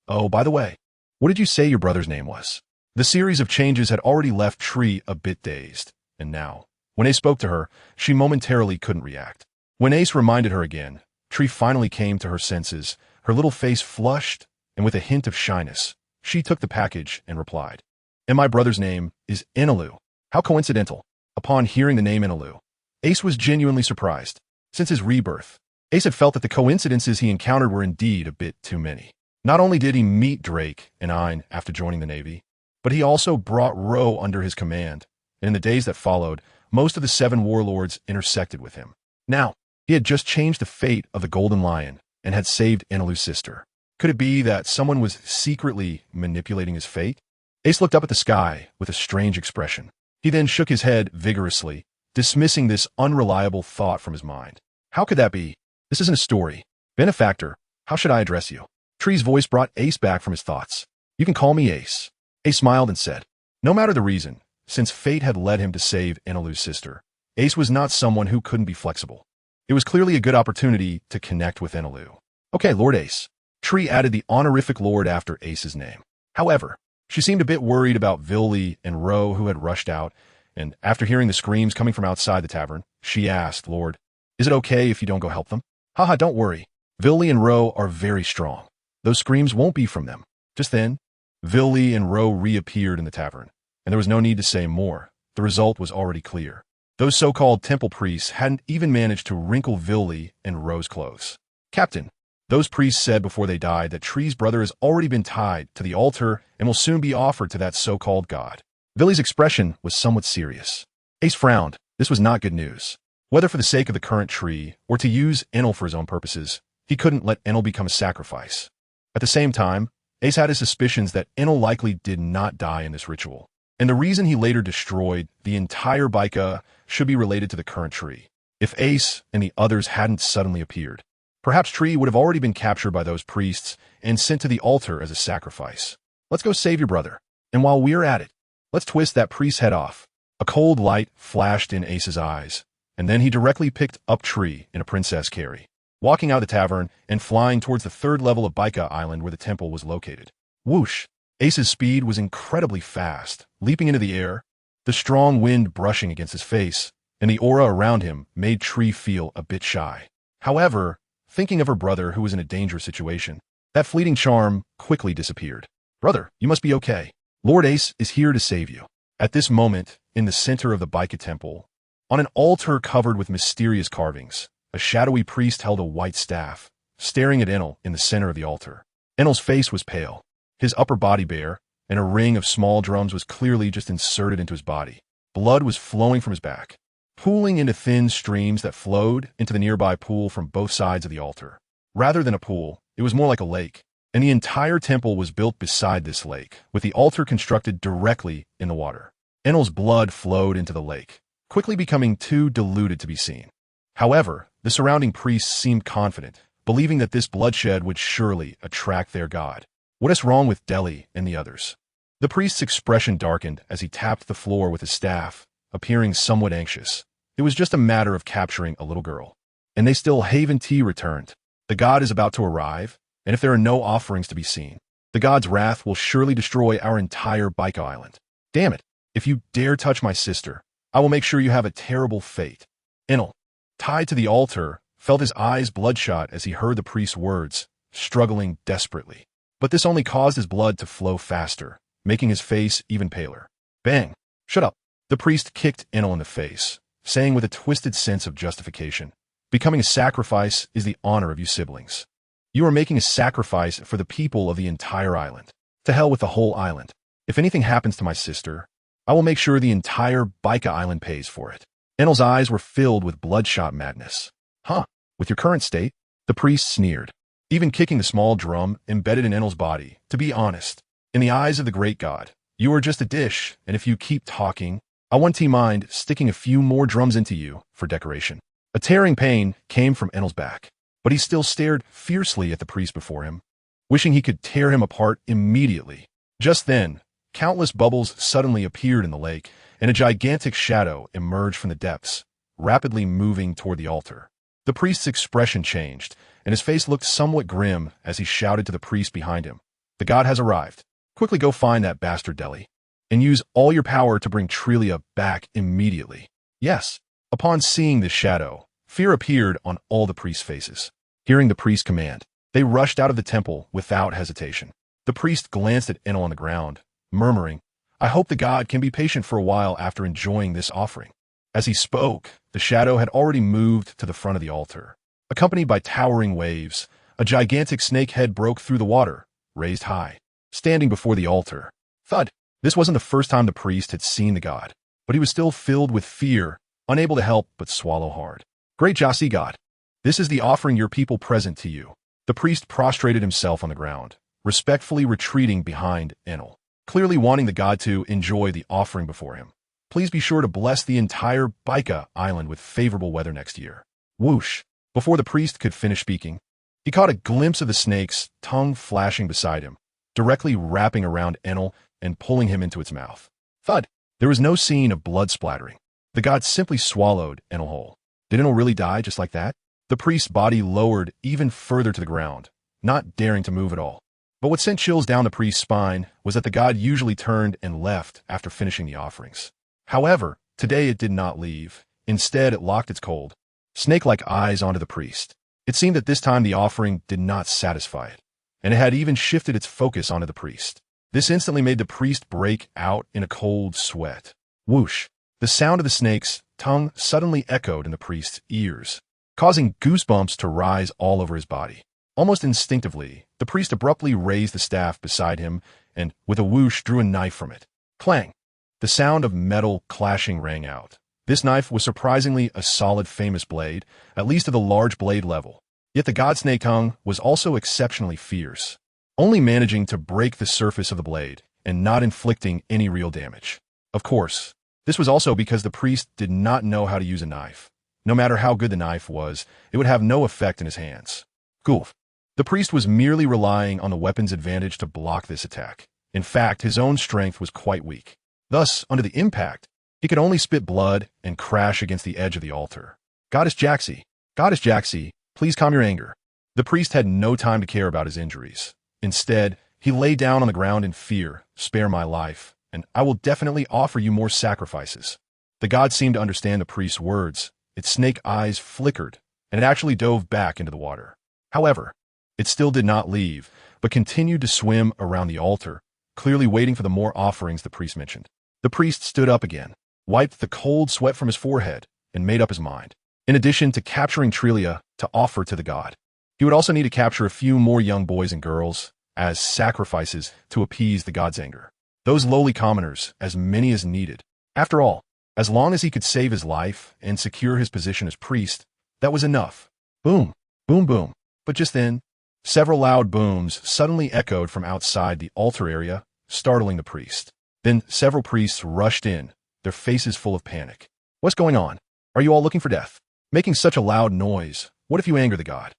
S1: "Oh, by the way, what did you say your brother's name was?" The series of changes had already left Tree a bit dazed, and now, when Ace spoke to her, she momentarily couldn't react. When Ace reminded her again, Tree finally came to her senses, her little face flushed, and with a hint of shyness, she took the package and replied, "And my brother's name is Enelu." How coincidental. Upon hearing the name Enelu, Ace was genuinely surprised. Since his rebirth, Ace had felt that the coincidences he encountered were indeed a bit too many. Not only did he meet Drake and Ein after joining the Navy, but he also brought Ro under his command, and in the days that followed, most of the 7 warlords intersected with him. Now, he had just changed the fate of the Golden Lion and had saved Enelu's sister. Could it be that someone was secretly manipulating his fate? Ace looked up at the sky with a strange expression. He then shook his head vigorously, dismissing this unreliable thought from his mind. How could that be? This isn't a story. Benefactor, how should I address you? Tree's voice brought Ace back from his thoughts. You can call me Ace. Ace smiled and said, no matter the reason, since fate had led him to save Enelu's sister, Ace was not someone who couldn't be flexible. It was clearly a good opportunity to connect with Enelu. Okay, Lord Ace. Tree added the honorific lord after Ace's name. However, she seemed a bit worried about Villi and Ro, who had rushed out, and after hearing the screams coming from outside the tavern, she asked, Lord, is it okay if you don't go help them? Haha, don't worry. Villi and Ro are very strong. Those screams won't be from them. Just then, Villi and Ro reappeared in the tavern, and there was no need to say more. The result was already clear. Those so-called temple priests hadn't even managed to wrinkle Villi and Ro's clothes. Captain, those priests said before they died that Tree's brother has already been tied to the altar and will soon be offered to that so-called god. Villi's expression was somewhat serious. Ace frowned. This was not good news. Whether for the sake of the current Tree or to use Enel for his own purposes, he couldn't let Enel become a sacrifice. At the same time, Ace had his suspicions that Enel likely did not die in this ritual, and the reason he later destroyed the entire Baika should be related to the current Tree. If Ace and the others hadn't suddenly appeared, perhaps Tree would have already been captured by those priests and sent to the altar as a sacrifice. Let's go save your brother, and while we're at it, let's twist that priest's head off. A cold light flashed in Ace's eyes, and then he directly picked up Tree in a princess carry, walking out of the tavern and flying towards the 3rd level of Baika Island where the temple was located. Whoosh! Ace's speed was incredibly fast, leaping into the air, the strong wind brushing against his face, and the aura around him made Tree feel a bit shy. However, thinking of her brother who was in a dangerous situation, that fleeting charm quickly disappeared. Brother, you must be okay. Lord Ace is here to save you. At this moment, in the center of the Baika temple, on an altar covered with mysterious carvings, a shadowy priest held a white staff, staring at Enel in the center of the altar. Enel's face was pale, his upper body bare, and a ring of small drums was clearly just inserted into his body. Blood was flowing from his back, pooling into thin streams that flowed into the nearby pool from both sides of the altar. Rather than a pool, it was more like a lake, and the entire temple was built beside this lake, with the altar constructed directly in the water. Enel's blood flowed into the lake, quickly becoming too diluted to be seen. However, the surrounding priests seemed confident, believing that this bloodshed would surely attract their god. What is wrong with Deli and the others? The priest's expression darkened as he tapped the floor with his staff, appearing somewhat anxious. It was just a matter of capturing a little girl. And they still Haven T returned. The god is about to arrive, and if there are no offerings to be seen, the god's wrath will surely destroy our entire Baika Island. Damn it, if you dare touch my sister, I will make sure you have a terrible fate. Enel, tied to the altar, felt his eyes bloodshot as he heard the priest's words, struggling desperately. But this only caused his blood to flow faster, making his face even paler. Bang! Shut up! The priest kicked Enel in the face, saying with a twisted sense of justification, becoming a sacrifice is the honor of you siblings. You are making a sacrifice for the people of the entire island. To hell with the whole island. If anything happens to my sister, I will make sure the entire Baika Island pays for it. Enel's eyes were filled with bloodshot madness. Huh, with your current state? The priest sneered, even kicking the small drum embedded in Enel's body. To be honest, in the eyes of the great god, you are just a dish, and if you keep talking, I wouldn't mind sticking a few more drums into you for decoration. A tearing pain came from Enel's back, but he still stared fiercely at the priest before him, wishing he could tear him apart immediately. Just then, countless bubbles suddenly appeared in the lake, and a gigantic shadow emerged from the depths, rapidly moving toward the altar. The priest's expression changed, and his face looked somewhat grim as he shouted to the priest behind him, "The god has arrived. Quickly go find that bastard Deli, and use all your power to bring Trelia back immediately." Yes. Upon seeing this shadow, fear appeared on all the priests' faces. Hearing the priest's command, they rushed out of the temple without hesitation. The priest glanced at Enel on the ground, murmuring, "I hope the god can be patient for a while after enjoying this offering." As he spoke, the shadow had already moved to the front of the altar. Accompanied by towering waves, a gigantic snake head broke through the water, raised high, standing before the altar. Thud! This wasn't the first time the priest had seen the god. but he was still filled with fear, unable to help but swallow hard. Great Jasi God, this is the offering your people present to you. The priest prostrated himself on the ground, respectfully retreating behind Enlil, clearly wanting the god to enjoy the offering before him. Please be sure to bless the entire Baika Island with favorable weather next year. Whoosh! Before the priest could finish speaking, he caught a glimpse of the snake's tongue flashing beside him, directly wrapping around Enlil and pulling him into its mouth. Thud! There was no scene of blood splattering. The god simply swallowed Enlil whole. Did Enlil really die just like that? The priest's body lowered even further to the ground, not daring to move at all. But what sent chills down the priest's spine was that the god usually turned and left after finishing the offerings. However, today it did not leave. Instead, it locked its cold, snake-like eyes onto the priest. It seemed that this time the offering did not satisfy it, and it had even shifted its focus onto the priest. This instantly made the priest break out in a cold sweat. Whoosh! The sound of the snake's tongue suddenly echoed in the priest's ears, causing goosebumps to rise all over his body. Almost instinctively, the priest abruptly raised the staff beside him and, with a whoosh, drew a knife from it. Clang! The sound of metal clashing rang out. This knife was surprisingly a solid famous blade, at least at the large blade level. Yet the god snake tongue was also exceptionally fierce, only managing to break the surface of the blade and not inflicting any real damage. Of course, this was also because the priest did not know how to use a knife. No matter how good the knife was, it would have no effect in his hands. Goof. The priest was merely relying on the weapon's advantage to block this attack. In fact, his own strength was quite weak. Thus, under the impact, he could only spit blood and crash against the edge of the altar. Goddess Jaxi, please calm your anger. The priest had no time to care about his injuries. Instead, he lay down on the ground in fear. Spare my life, and I will definitely offer you more sacrifices. The god seemed to understand the priest's words. Its snake eyes flickered, and it actually dove back into the water. However, it still did not leave, but continued to swim around the altar, clearly waiting for the more offerings the priest mentioned. The priest stood up again, wiped the cold sweat from his forehead, and made up his mind. In addition to capturing Trelia to offer to the god, he would also need to capture a few more young boys and girls as sacrifices to appease the god's anger. Those lowly commoners, as many as needed. After all, as long as he could save his life and secure his position as priest, that was enough. Boom, boom, boom. But just then, several loud booms suddenly echoed from outside the altar area, startling the priest. Then several priests rushed in, their faces full of panic. What's going on? Are you all looking for death? Making such a loud noise. What if you anger the god?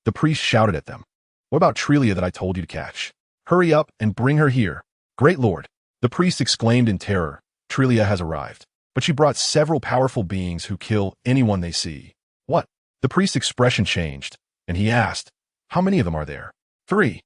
S1: The priest shouted at them. What about Trelia that I told you to catch? Hurry up and bring her here. Great lord. The priest exclaimed in terror. Trelia has arrived. But she brought several powerful beings who kill anyone they see. What? The priest's expression changed, and he asked, how many of them are there? Three.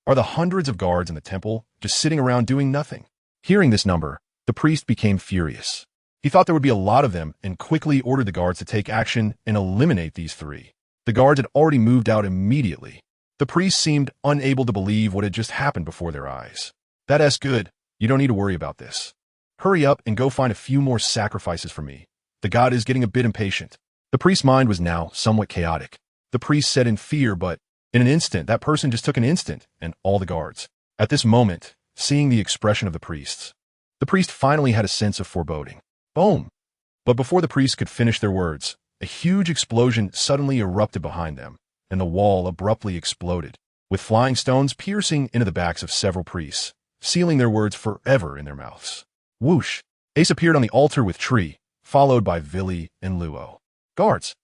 S1: Are the hundreds of guards in the temple just sitting around doing nothing? Hearing this number, the priest became furious. He thought there would be a lot of them and quickly ordered the guards to take action and eliminate these three. The guards had already moved out immediately. The priest seemed unable to believe what had just happened before their eyes. That's good. You don't need to worry about this. Hurry up and go find a few more sacrifices for me. The god is getting a bit impatient. The priest's mind was now somewhat chaotic. The priest said in fear, but in an instant, that person just took an instant, and all the guards. At this moment, seeing the expression of the priest finally had a sense of foreboding. Boom! But before the priest could finish their words, a huge explosion suddenly erupted behind them, and the wall abruptly exploded, with flying stones piercing into the backs of several priests, sealing their words forever in their mouths. Whoosh! Ace appeared on the altar with Tree, followed by Vili and Luo. Guards!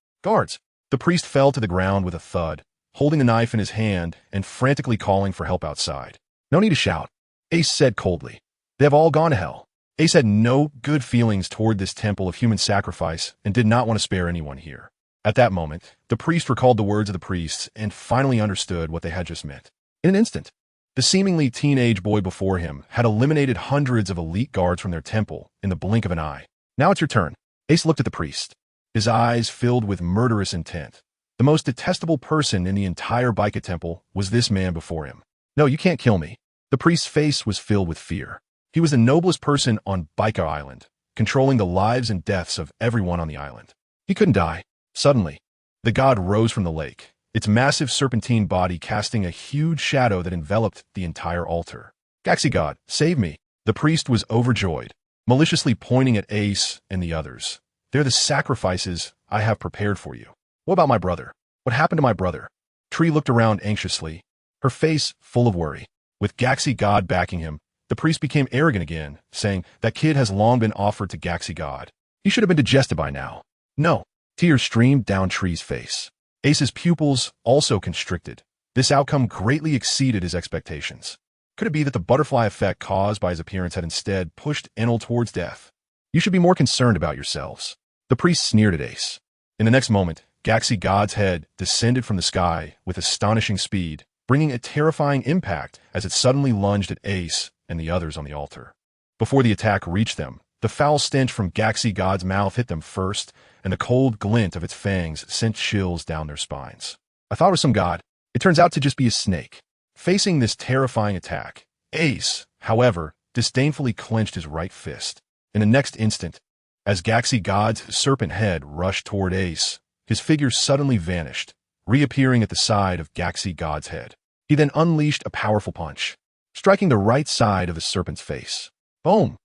S1: The priest fell to the ground with a thud, holding the knife in his hand and frantically calling for help outside. No need to shout, Ace said coldly. They have all gone to hell. Ace had no good feelings toward this temple of human sacrifice and did not want to spare anyone here. At that moment, the priest recalled the words of the priests and finally understood what they had just meant. In an instant, the seemingly teenage boy before him had eliminated hundreds of elite guards from their temple in the blink of an eye. Now it's your turn. Ace looked at the priest, his eyes filled with murderous intent. The most detestable person in the entire Baika temple was this man before him. No, you can't kill me. The priest's face was filled with fear. He was the noblest person on Baika Island, controlling the lives and deaths of everyone on the island. He couldn't die. Suddenly, the god rose from the lake, its massive serpentine body casting a huge shadow that enveloped the entire altar. Gaxi god, save me. The priest was overjoyed. maliciously pointing at Ace and the others. "They're the sacrifices I have prepared for you. What about my brother? What happened to my brother?" Tree looked around anxiously, her face full of worry. With Gaxi God backing him, the priest became arrogant again, saying, "That kid has long been offered to Gaxi God. He should have been digested by now." No. Tears streamed down Tree's face. Ace's pupils also constricted. This outcome greatly exceeded his expectations. Could it be that the butterfly effect caused by his appearance had instead pushed Enel towards death? "You should be more concerned about yourselves." The priest sneered at Ace. In the next moment, Gaxi God's head descended from the sky with astonishing speed, bringing a terrifying impact as it suddenly lunged at Ace and the others on the altar. Before the attack reached them, the foul stench from Gaxi God's mouth hit them first, and the cold glint of its fangs sent chills down their spines. "I thought it was some god. It turns out to just be a snake." Facing this terrifying attack, Ace, however, disdainfully clenched his right fist. In the next instant, as Gaxi God's serpent head rushed toward Ace, his figure suddenly vanished, reappearing at the side of Gaxi God's head. He then unleashed a powerful punch, striking the right side of the serpent's face. Boom!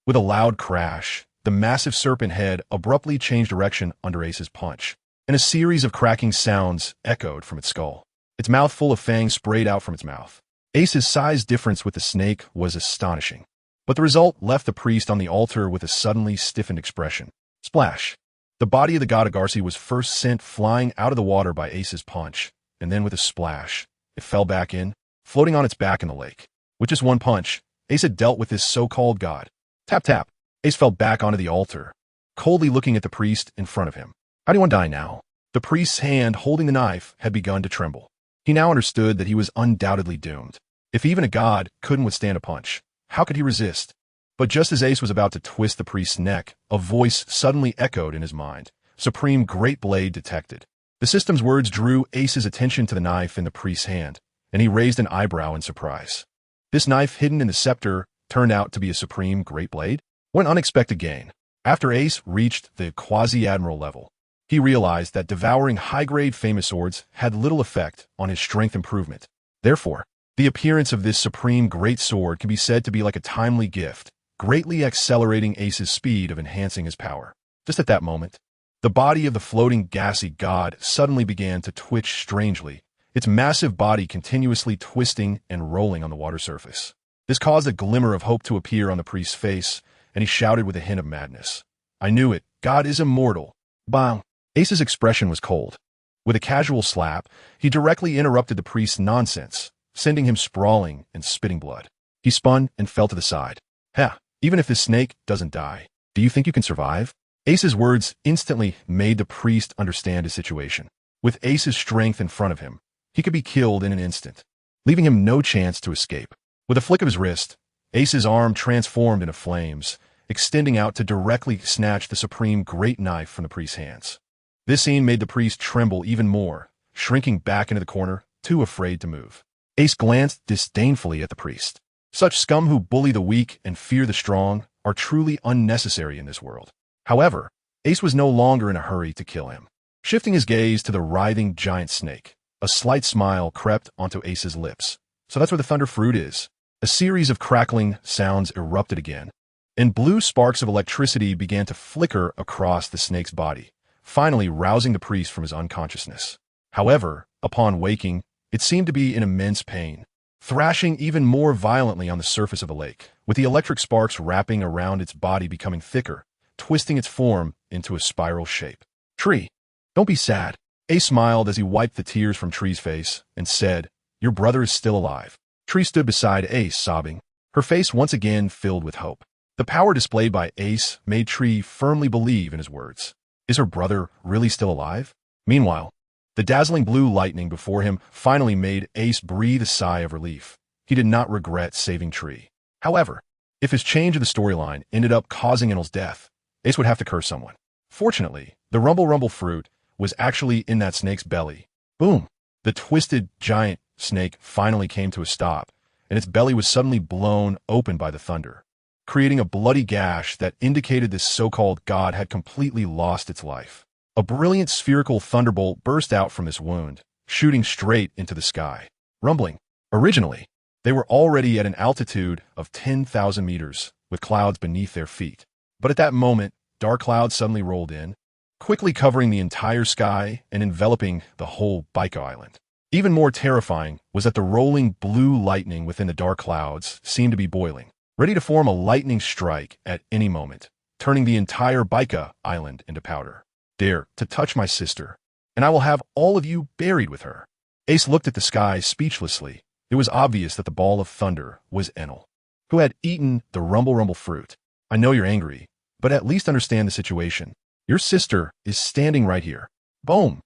S1: With a loud crash, the massive serpent head abruptly changed direction under Ace's punch, and a series of cracking sounds echoed from its skull. Its mouth full of fangs sprayed out from its mouth. Ace's size difference with the snake was astonishing, but the result left the priest on the altar with a suddenly stiffened expression. Splash! The body of the god Agarsi was first sent flying out of the water by Ace's punch, and then with a splash, it fell back in, floating on its back in the lake. With just one punch, Ace had dealt with this so-called god. Tap tap. Ace fell back onto the altar, coldly looking at the priest in front of him. How do you want to die now? The priest's hand holding the knife had begun to tremble. He now understood that he was undoubtedly doomed. If even a god couldn't withstand a punch, how could he resist? But just as Ace was about to twist the priest's neck, a voice suddenly echoed in his mind. Supreme Great Blade detected. The system's words drew Ace's attention to the knife in the priest's hand, and he raised an eyebrow in surprise. This knife hidden in the scepter turned out to be a Supreme Great Blade? What an unexpected gain. After Ace reached the Quasi-Admiral level, he realized that devouring high-grade famous swords had little effect on his strength improvement. Therefore, the appearance of this Supreme Great Sword can be said to be like a timely gift, greatly accelerating Ace's speed of enhancing his power. Just at that moment, the body of the floating gassy god suddenly began to twitch strangely, its massive body continuously twisting and rolling on the water surface. This caused a glimmer of hope to appear on the priest's face, and he shouted with a hint of madness. "I knew it. God is immortal." Bang! Ace's expression was cold. With a casual slap, he directly interrupted the priest's nonsense, sending him sprawling and spitting blood. He spun and fell to the side. "Ha! Even if this snake doesn't die, do you think you can survive?" Ace's words instantly made the priest understand his situation. With Ace's strength in front of him, he could be killed in an instant, leaving him no chance to escape. With a flick of his wrist, Ace's arm transformed into flames, extending out to directly snatch the Supreme Great Knife from the priest's hands. This scene made the priest tremble even more, shrinking back into the corner, too afraid to move. Ace glanced disdainfully at the priest. Such scum who bully the weak and fear the strong are truly unnecessary in this world. However, Ace was no longer in a hurry to kill him. Shifting his gaze to the writhing giant snake, a slight smile crept onto Ace's lips. So that's where the thunder fruit is. A series of crackling sounds erupted again, and blue sparks of electricity began to flicker across the snake's body, finally rousing the priest from his unconsciousness. However, upon waking, it seemed to be in immense pain, thrashing even more violently on the surface of the lake, with the electric sparks wrapping around its body becoming thicker, twisting its form into a spiral shape. "Tree, don't be sad." Ace smiled as he wiped the tears from Tree's face and said, "Your brother is still alive." Tree stood beside Ace, sobbing, her face once again filled with hope. The power displayed by Ace made Tree firmly believe in his words. Is her brother really still alive? Meanwhile, the dazzling blue lightning before him finally made Ace breathe a sigh of relief. He did not regret saving Tree. However, if his change of the storyline ended up causing Enel's death, Ace would have to curse someone. Fortunately, the Rumble fruit was actually in that snake's belly. Boom! The twisted giant snake finally came to a stop, and its belly was suddenly blown open by the thunder, creating a bloody gash that indicated this so-called god had completely lost its life. A brilliant spherical thunderbolt burst out from this wound, shooting straight into the sky. Rumbling. Originally, they were already at an altitude of 10,000 meters, with clouds beneath their feet. But at that moment, dark clouds suddenly rolled in, quickly covering the entire sky and enveloping the whole Baika Island. Even more terrifying was that the rolling blue lightning within the dark clouds seemed to be boiling, ready to form a lightning strike at any moment, turning the entire Baika Island into powder. Dare to touch my sister, and I will have all of you buried with her. Ace looked at the sky speechlessly. It was obvious that the ball of thunder was Enel, who had eaten the rumble fruit. I know you're angry, but at least understand the situation. Your sister is standing right here. Boom!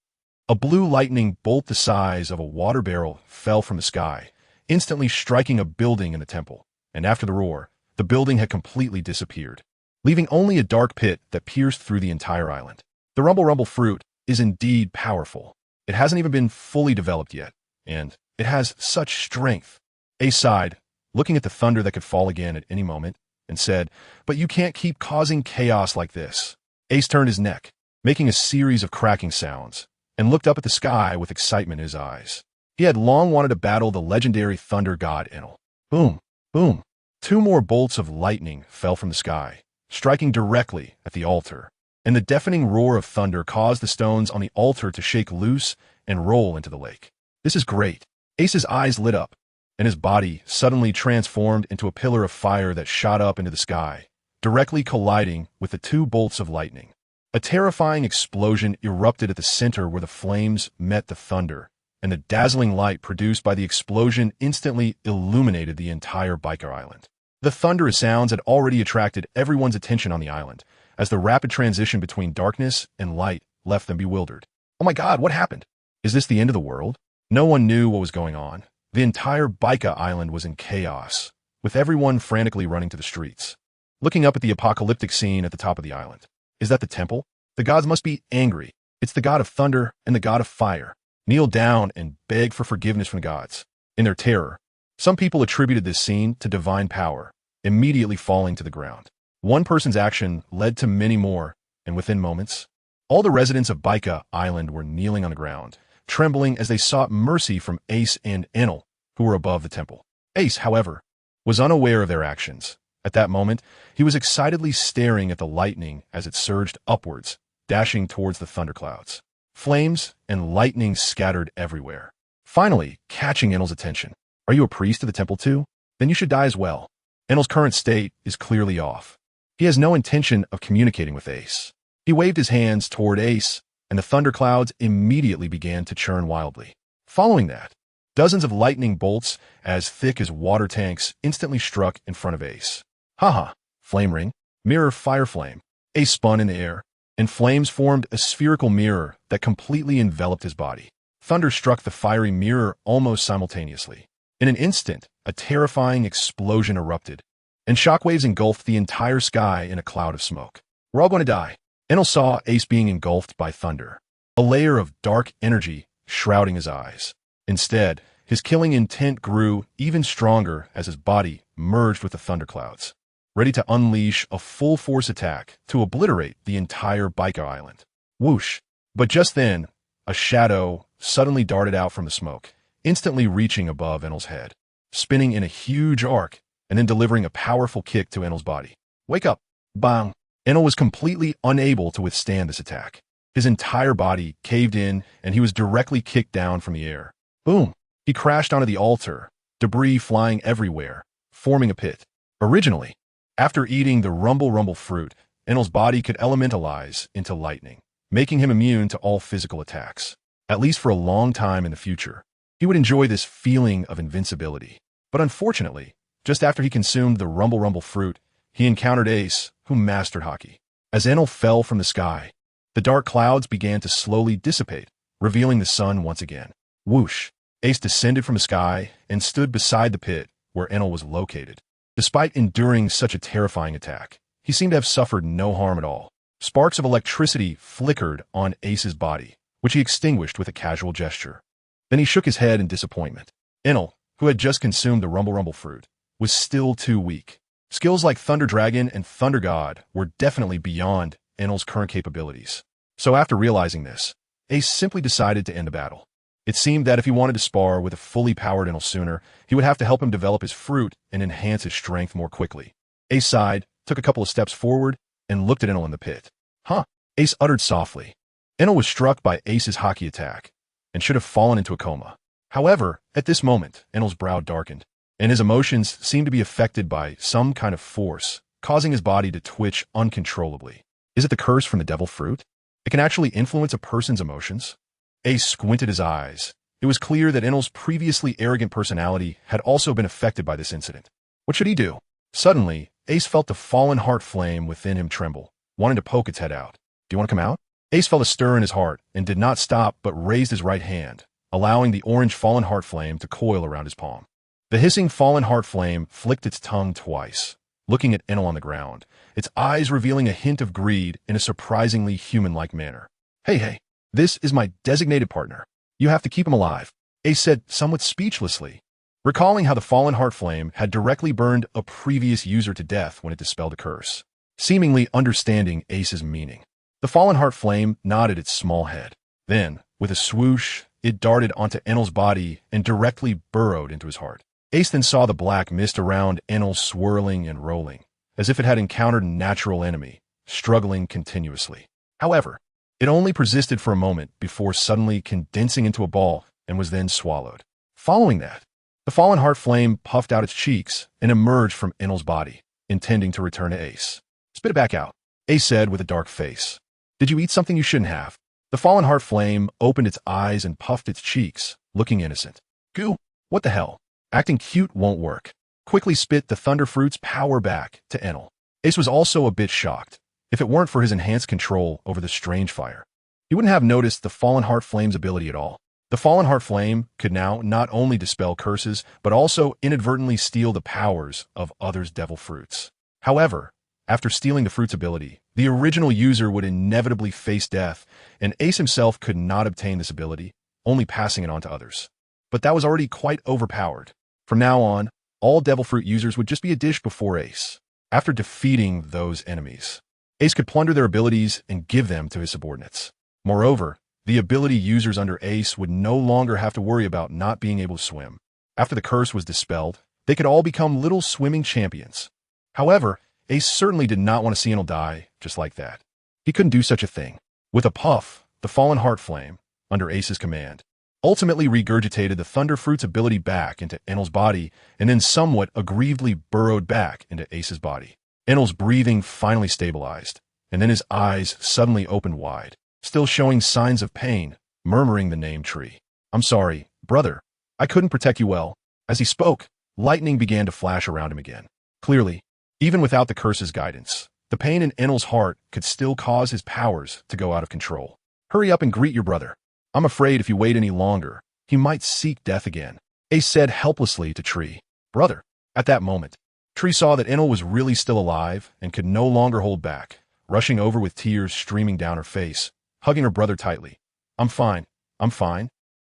S1: A blue lightning bolt the size of a water barrel fell from the sky, instantly striking a building in the temple, and after the roar, the building had completely disappeared, leaving only a dark pit that pierced through the entire island. The rumble fruit is indeed powerful. It hasn't even been fully developed yet, and it has such strength. Ace sighed, looking at the thunder that could fall again at any moment, and said, "But you can't keep causing chaos like this." Ace turned his neck, making a series of cracking sounds, and looked up at the sky with excitement in his eyes. He had long wanted to battle the legendary thunder god Enel. Boom! Boom! 2 more bolts of lightning fell from the sky, striking directly at the altar, and the deafening roar of thunder caused the stones on the altar to shake loose and roll into the lake. This is great. Ace's eyes lit up, and his body suddenly transformed into a pillar of fire that shot up into the sky, directly colliding with the 2 bolts of lightning. A terrifying explosion erupted at the center where the flames met the thunder, and the dazzling light produced by the explosion instantly illuminated the entire Baika Island. The thunderous sounds had already attracted everyone's attention on the island, as the rapid transition between darkness and light left them bewildered. Oh my God, what happened? Is this the end of the world? No one knew what was going on. The entire Baika Island was in chaos, with everyone frantically running to the streets, looking up at the apocalyptic scene at the top of the island. Is that the temple? The gods must be angry. It's the god of thunder and the god of fire. Kneel down and beg for forgiveness from the gods. In their terror, some people attributed this scene to divine power, immediately falling to the ground. One person's action led to many more, and within moments, all the residents of Baika Island were kneeling on the ground, trembling as they sought mercy from Ace and Enel, who were above the temple. Ace, however, was unaware of their actions. At that moment, he was excitedly staring at the lightning as it surged upwards, dashing towards the thunderclouds. Flames and lightning scattered everywhere, finally catching Enel's attention. Are you a priest of the temple too? Then you should die as well. Enel's current state is clearly off. He has no intention of communicating with Ace. He waved his hands toward Ace, and the thunderclouds immediately began to churn wildly. Following that, dozens of lightning bolts, as thick as water tanks, instantly struck in front of Ace. Haha, flame ring, mirror fire flame. Ace spun in the air, and flames formed a spherical mirror that completely enveloped his body. Thunder struck the fiery mirror almost simultaneously. In an instant, a terrifying explosion erupted, and shockwaves engulfed the entire sky in a cloud of smoke. We're all going to die. Enel saw Ace being engulfed by thunder, a layer of dark energy shrouding his eyes. Instead, his killing intent grew even stronger as his body merged with the thunderclouds, ready to unleash a full-force attack to obliterate the entire Baika Island. Whoosh! But just then, a shadow suddenly darted out from the smoke, instantly reaching above Enel's head, spinning in a huge arc, and then delivering a powerful kick to Enel's body. Wake up! Bang! Enel was completely unable to withstand this attack. His entire body caved in, and he was directly kicked down from the air. Boom! He crashed onto the altar, debris flying everywhere, forming a pit. Originally, after eating the rumble fruit, Enel's body could elementalize into lightning, making him immune to all physical attacks. At least for a long time in the future, he would enjoy this feeling of invincibility. But unfortunately, just after he consumed the rumble fruit, he encountered Ace, who mastered Haki. As Enel fell from the sky, the dark clouds began to slowly dissipate, revealing the sun once again. Whoosh! Ace descended from the sky and stood beside the pit where Enel was located. Despite enduring such a terrifying attack, he seemed to have suffered no harm at all. Sparks of electricity flickered on Ace's body, which he extinguished with a casual gesture. Then he shook his head in disappointment. Enel, who had just consumed the rumble fruit, was still too weak. Skills like Thunder Dragon and Thunder God were definitely beyond Enel's current capabilities. So after realizing this, Ace simply decided to end the battle. It seemed that if he wanted to spar with a fully powered Enel sooner, he would have to help him develop his fruit and enhance his strength more quickly. Ace sighed, took a couple of steps forward, and looked at Enel in the pit. Huh? Ace uttered softly. Enel was struck by Ace's hockey attack, and should have fallen into a coma. However, at this moment, Enel's brow darkened, and his emotions seemed to be affected by some kind of force, causing his body to twitch uncontrollably. Is it the curse from the devil fruit? It can actually influence a person's emotions? Ace squinted his eyes. It was clear that Enel's previously arrogant personality had also been affected by this incident. What should he do? Suddenly, Ace felt the fallen heart flame within him tremble, wanting to poke its head out. Do you want to come out? Ace felt a stir in his heart and did not stop but raised his right hand, allowing the orange fallen heart flame to coil around his palm. The hissing fallen heart flame flicked its tongue twice, looking at Enel on the ground, its eyes revealing a hint of greed in a surprisingly human-like manner. Hey, this is my designated partner. You have to keep him alive, Ace said somewhat speechlessly, recalling how the fallen heart flame had directly burned a previous user to death when it dispelled a curse, seemingly understanding Ace's meaning. The fallen heart flame nodded its small head. Then, with a swoosh, it darted onto Enel's body and directly burrowed into his heart. Ace then saw the black mist around Enel swirling and rolling, as if it had encountered a natural enemy, struggling continuously. However, it only persisted for a moment before suddenly condensing into a ball and was then swallowed. Following that, the fallen heart flame puffed out its cheeks and emerged from Enel's body, intending to return to Ace. Spit it back out, Ace said with a dark face. Did you eat something you shouldn't have? The fallen heart flame opened its eyes and puffed its cheeks, looking innocent. Goo, what the hell? Acting cute won't work. Quickly spit the thunder fruit's power back to Enel. Ace was also a bit shocked. If it weren't for his enhanced control over the strange fire, he wouldn't have noticed the fallen heart flame's ability at all. The fallen heart flame could now not only dispel curses, but also inadvertently steal the powers of others' devil fruits. However, after stealing the fruit's ability, the original user would inevitably face death, and Ace himself could not obtain this ability, only passing it on to others. But that was already quite overpowered. From now on, all devil fruit users would just be a dish before Ace. After defeating those enemies, Ace could plunder their abilities and give them to his subordinates. Moreover, the ability users under Ace would no longer have to worry about not being able to swim. After the curse was dispelled, they could all become little swimming champions. However, Ace certainly did not want to see Enel die just like that. He couldn't do such a thing. With a puff, the fallen heart flame, under Ace's command, ultimately regurgitated the thunder fruit's ability back into Enel's body and then somewhat aggrievedly burrowed back into Ace's body. Enel's breathing finally stabilized, and then his eyes suddenly opened wide, still showing signs of pain, murmuring the name Tree. I'm sorry, brother. I couldn't protect you well. As he spoke, lightning began to flash around him again. Clearly, even without the curse's guidance, the pain in Enel's heart could still cause his powers to go out of control. Hurry up and greet your brother. I'm afraid if you wait any longer, he might seek death again, Ace said helplessly to Tree. Brother. At that moment, Tree saw that Enel was really still alive and could no longer hold back, rushing over with tears streaming down her face, hugging her brother tightly. I'm fine.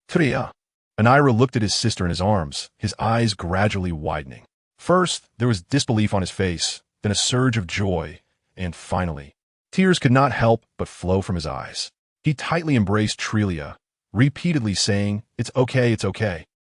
S1: Tria. Anira looked at his sister in his arms, his eyes gradually widening. First, there was disbelief on his face, then a surge of joy, and finally, tears could not help but flow from his eyes. He tightly embraced Trelia, repeatedly saying, It's okay.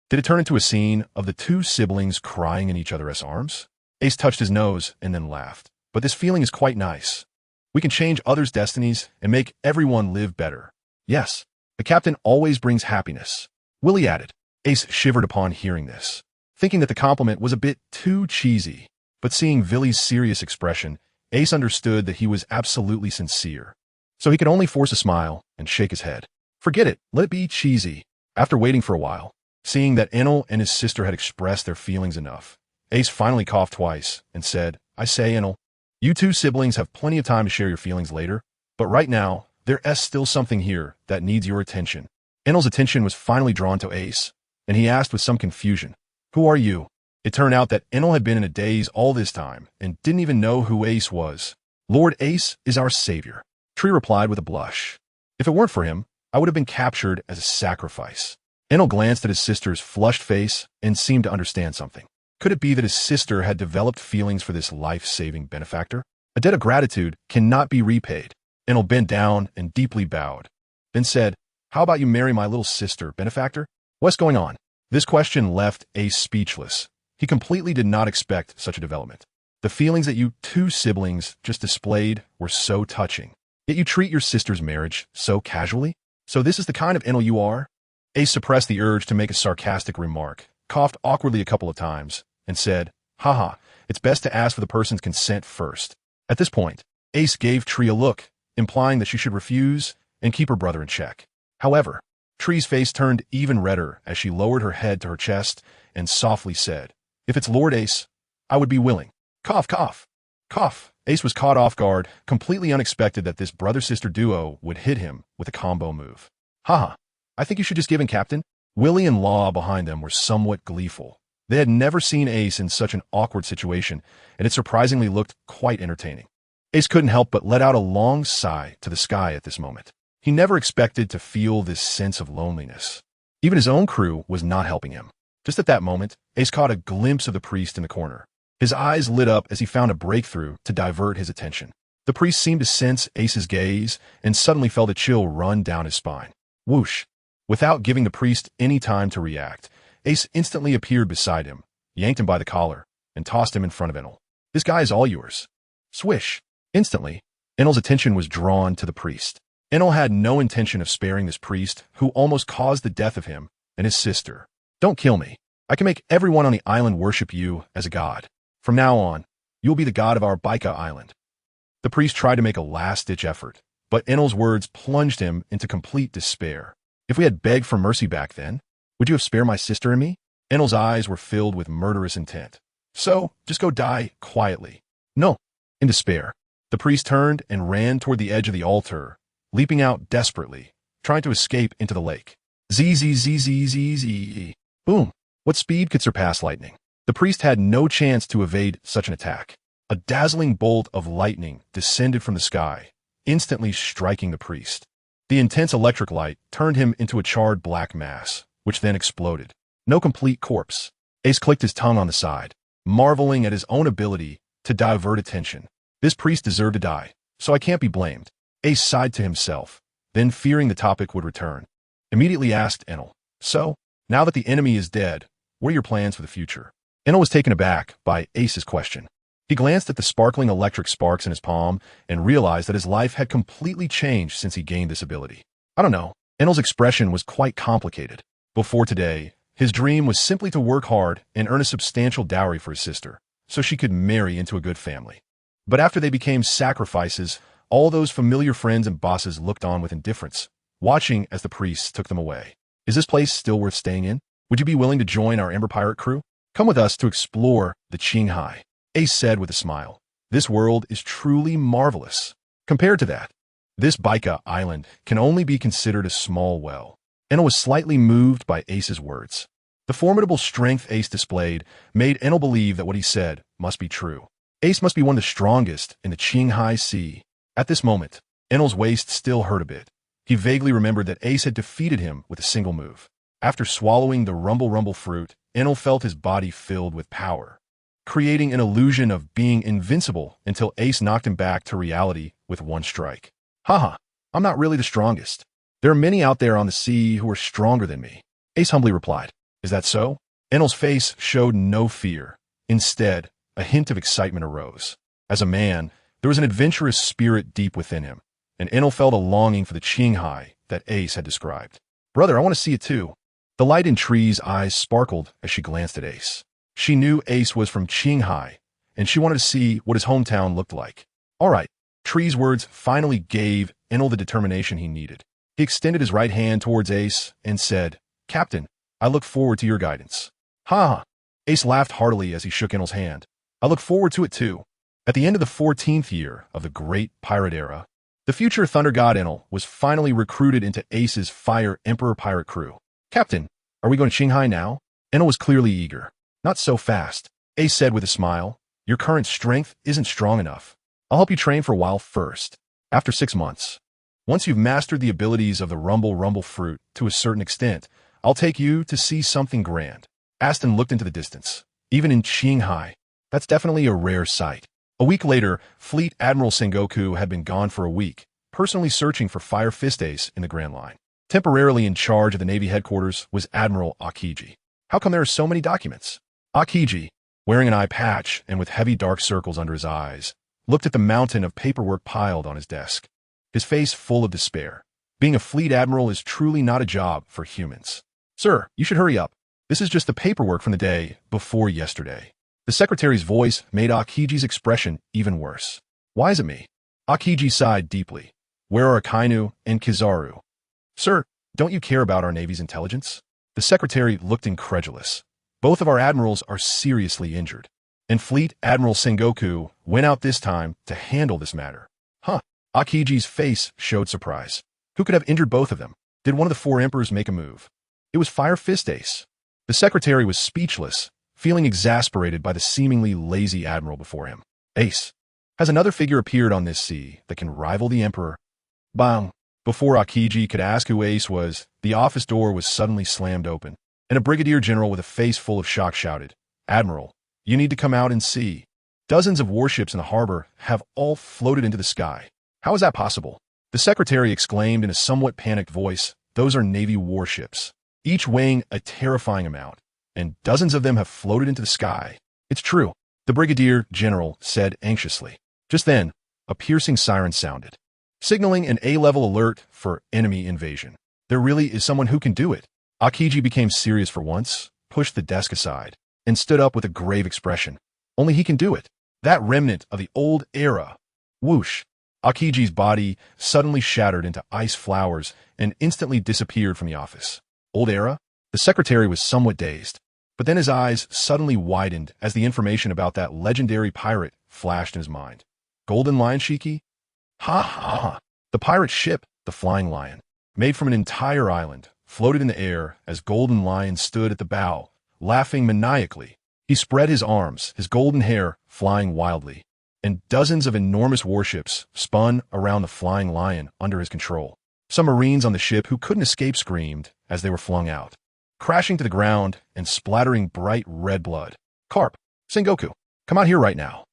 S1: Did it turn into a scene of the two siblings crying in each other's arms? Ace touched his nose and then laughed. But this feeling is quite nice. We can change others' destinies and make everyone live better. Yes, the captain always brings happiness, Willie added. Ace shivered upon hearing this, thinking that the compliment was a bit too cheesy. But seeing Villy's serious expression, Ace understood that he was absolutely sincere. So he could only force a smile and shake his head. Forget it, let it be cheesy. After waiting for a while, seeing that Enel and his sister had expressed their feelings enough, Ace finally coughed twice and said, I say, Enel, you two siblings have plenty of time to share your feelings later, but right now, there's still something here that needs your attention. Enel's attention was finally drawn to Ace, and he asked with some confusion, Who are you? It turned out that Enel had been in a daze all this time and didn't even know who Ace was. Lord Ace is our savior, Tree replied with a blush. If it weren't for him, I would have been captured as a sacrifice. Enel glanced at his sister's flushed face and seemed to understand something. Could it be that his sister had developed feelings for this life-saving benefactor? A debt of gratitude cannot be repaid. Enel bent down and deeply bowed, then said, How about you marry my little sister, benefactor? What's going on? This question left Ace speechless. He completely did not expect such a development. The feelings that you two siblings just displayed were so touching. Yet you treat your sister's marriage so casually? So this is the kind of Enel you are? Ace suppressed the urge to make a sarcastic remark, coughed awkwardly a couple of times, and said, "Haha, it's best to ask for the person's consent first." At this point, Ace gave Tree a look, implying that she should refuse and keep her brother in check. However, Tree's face turned even redder as she lowered her head to her chest and softly said, "If it's Lord Ace, I would be willing." Cough, cough, cough. Ace was caught off guard, completely unexpected that this brother-sister duo would hit him with a combo move. "Haha, I think you should just give in, Captain." Willie and Law behind them were somewhat gleeful. They had never seen Ace in such an awkward situation, and it surprisingly looked quite entertaining. Ace couldn't help but let out a long sigh to the sky at this moment. He never expected to feel this sense of loneliness. Even his own crew was not helping him. Just at that moment, Ace caught a glimpse of the priest in the corner. His eyes lit up as he found a breakthrough to divert his attention. The priest seemed to sense Ace's gaze and suddenly felt a chill run down his spine. Whoosh! Without giving the priest any time to react, Ace instantly appeared beside him, yanked him by the collar, and tossed him in front of Enel. "This guy is all yours." Swish! Instantly, Enel's attention was drawn to the priest. Enel had no intention of sparing this priest who almost caused the death of him and his sister. "Don't kill me. I can make everyone on the island worship you as a god. From now on, you'll be the god of our Baika island." The priest tried to make a last-ditch effort, but Enel's words plunged him into complete despair. "If we had begged for mercy back then, would you have spared my sister and me?" Enel's eyes were filled with murderous intent. "So, just go die quietly." "No." In despair, the priest turned and ran toward the edge of the altar, leaping out desperately, trying to escape into the lake. Zzzzzzz. Boom. What speed could surpass lightning? The priest had no chance to evade such an attack. A dazzling bolt of lightning descended from the sky, instantly striking the priest. The intense electric light turned him into a charred black mass, which then exploded. No complete corpse. Ace clicked his tongue on the side, marveling at his own ability to divert attention. This priest deserved to die, so I can't be blamed. Ace sighed to himself, then fearing the topic would return, immediately asked Enel, "So, now that the enemy is dead, what are your plans for the future?" Enel was taken aback by Ace's question. He glanced at the sparkling electric sparks in his palm and realized that his life had completely changed since he gained this ability. "I don't know." Enel's expression was quite complicated. Before today, his dream was simply to work hard and earn a substantial dowry for his sister, so she could marry into a good family. But after they became sacrifices, all those familiar friends and bosses looked on with indifference, watching as the priests took them away. "Is this place still worth staying in? Would you be willing to join our Ember Pirate crew? Come with us to explore the Qinghai," Ace said with a smile. "This world is truly marvelous. Compared to that, this Baika island can only be considered a small well." Enel was slightly moved by Ace's words. The formidable strength Ace displayed made Enel believe that what he said must be true. Ace must be one of the strongest in the Qinghai Sea. At this moment, Enel's waist still hurt a bit. He vaguely remembered that Ace had defeated him with a single move. After swallowing the rumble fruit, Enel felt his body filled with power, creating an illusion of being invincible until Ace knocked him back to reality with one strike. "Haha, I'm not really the strongest. There are many out there on the sea who are stronger than me," Ace humbly replied. "Is that so?" Enel's face showed no fear. Instead, a hint of excitement arose. As a man, there was an adventurous spirit deep within him, and Enel felt a longing for the Qinghai that Ace had described. "Brother, I want to see it too." The light in Tree's eyes sparkled as she glanced at Ace. She knew Ace was from Qinghai, and she wanted to see what his hometown looked like. "All right." Tree's words finally gave Enel the determination he needed. He extended his right hand towards Ace and said, "Captain, I look forward to your guidance." "Ha ha." Ace laughed heartily as he shook Enel's hand. "I look forward to it too." At the end of the 14th year of the Great Pirate Era, the future Thunder God Enel was finally recruited into Ace's Fire Emperor pirate crew. "Captain, are we going to Qinghai now?" Enel was clearly eager. "Not so fast," Ace said with a smile. "Your current strength isn't strong enough. I'll help you train for a while first. After 6 months, once you've mastered the abilities of the rumble fruit to a certain extent, I'll take you to see something grand." Aston looked into the distance. Even in Qinghai, that's definitely a rare sight. A week later, Fleet Admiral Sengoku had been gone for a week, personally searching for Fire Fist Ace in the Grand Line. Temporarily in charge of the Navy headquarters was Admiral Akiji. "How come there are so many documents?" "Akiji, wearing an eye patch and with heavy dark circles under his eyes, looked at the mountain of paperwork piled on his desk, his face full of despair. Being a fleet admiral is truly not a job for humans. Sir, you should hurry up. This is just the paperwork from the day before yesterday. The secretary's voice made Akiji's expression even worse. Why is it me? Akiji sighed deeply. Where are Akainu and Kizaru? Sir, don't you care about our Navy's intelligence? The secretary looked incredulous. Both of our admirals are seriously injured, and Fleet Admiral Sengoku went out this time to handle this matter. Huh. Akiji's face showed surprise. Who could have injured both of them? Did one of the four emperors make a move? It was Fire Fist Ace. The secretary was speechless, feeling exasperated by the seemingly lazy admiral before him. Ace. Has another figure appeared on this sea that can rival the emperor? Bang! Before Akiji could ask who Ace was, the office door was suddenly slammed open, and a brigadier general with a face full of shock shouted, Admiral, you need to come out and see. Dozens of warships in the harbor have all floated into the sky. How is that possible? The secretary exclaimed in a somewhat panicked voice, those are Navy warships, each weighing a terrifying amount, and dozens of them have floated into the sky. It's true, the brigadier general said anxiously. Just then, a piercing siren sounded, signaling an A-level alert for enemy invasion. There really is someone who can do it. Akiji became serious for once, pushed the desk aside, and stood up with a grave expression. Only he can do it. That remnant of the old era. Whoosh. Akiji's body suddenly shattered into ice flowers and instantly disappeared from the office. Old era? The secretary was somewhat dazed, but then his eyes suddenly widened as the information about that legendary pirate flashed in his mind. Golden Lion Shiki? Ha ha ha. The pirate ship, the Flying Lion, made from an entire island, floated in the air as Golden Lion stood at the bow, laughing maniacally. He spread his arms, his golden hair flying wildly, and dozens of enormous warships spun around the Flying Lion under his control. Some Marines on the ship who couldn't escape screamed as they were flung out, crashing to the ground and splattering bright red blood. Carp, Sengoku, come out here right now.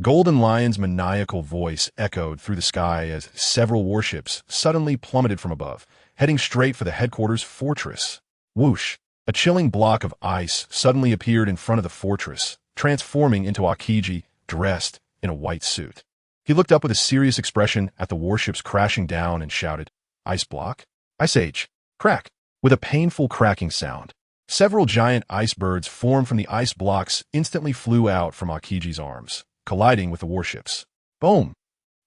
S1: Golden Lion's maniacal voice echoed through the sky as several warships suddenly plummeted from above, heading straight for the headquarters fortress. Whoosh! A chilling block of ice suddenly appeared in front of the fortress, transforming into Akiji, dressed in a white suit. He looked up with a serious expression at the warships crashing down and shouted, Ice block? Ice Age. Crack. With a painful cracking sound, several giant ice birds formed from the ice blocks instantly flew out from Akiji's arms, colliding with the warships. Boom!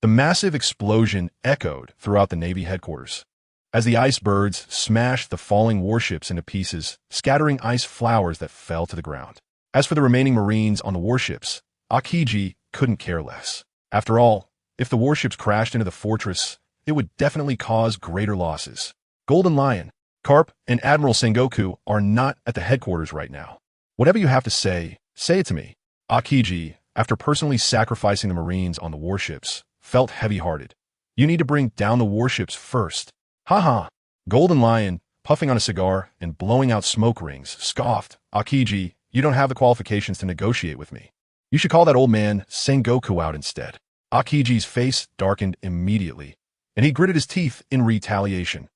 S1: The massive explosion echoed throughout the Navy headquarters, as the ice birds smashed the falling warships into pieces, scattering ice flowers that fell to the ground. As for the remaining Marines on the warships, Akiji couldn't care less. After all, if the warships crashed into the fortress, it would definitely cause greater losses. Golden Lion, Carp, and Admiral Sengoku are not at the headquarters right now. Whatever you have to say it to me. Akiji, after personally sacrificing the Marines on the warships, felt heavy-hearted. You need to bring down the warships first. Ha. Golden Lion, puffing on a cigar and blowing out smoke rings, scoffed. Akiji, you don't have the qualifications to negotiate with me. You should call that old man Sengoku out instead. Akiji's face darkened immediately, and he gritted his teeth in retaliation.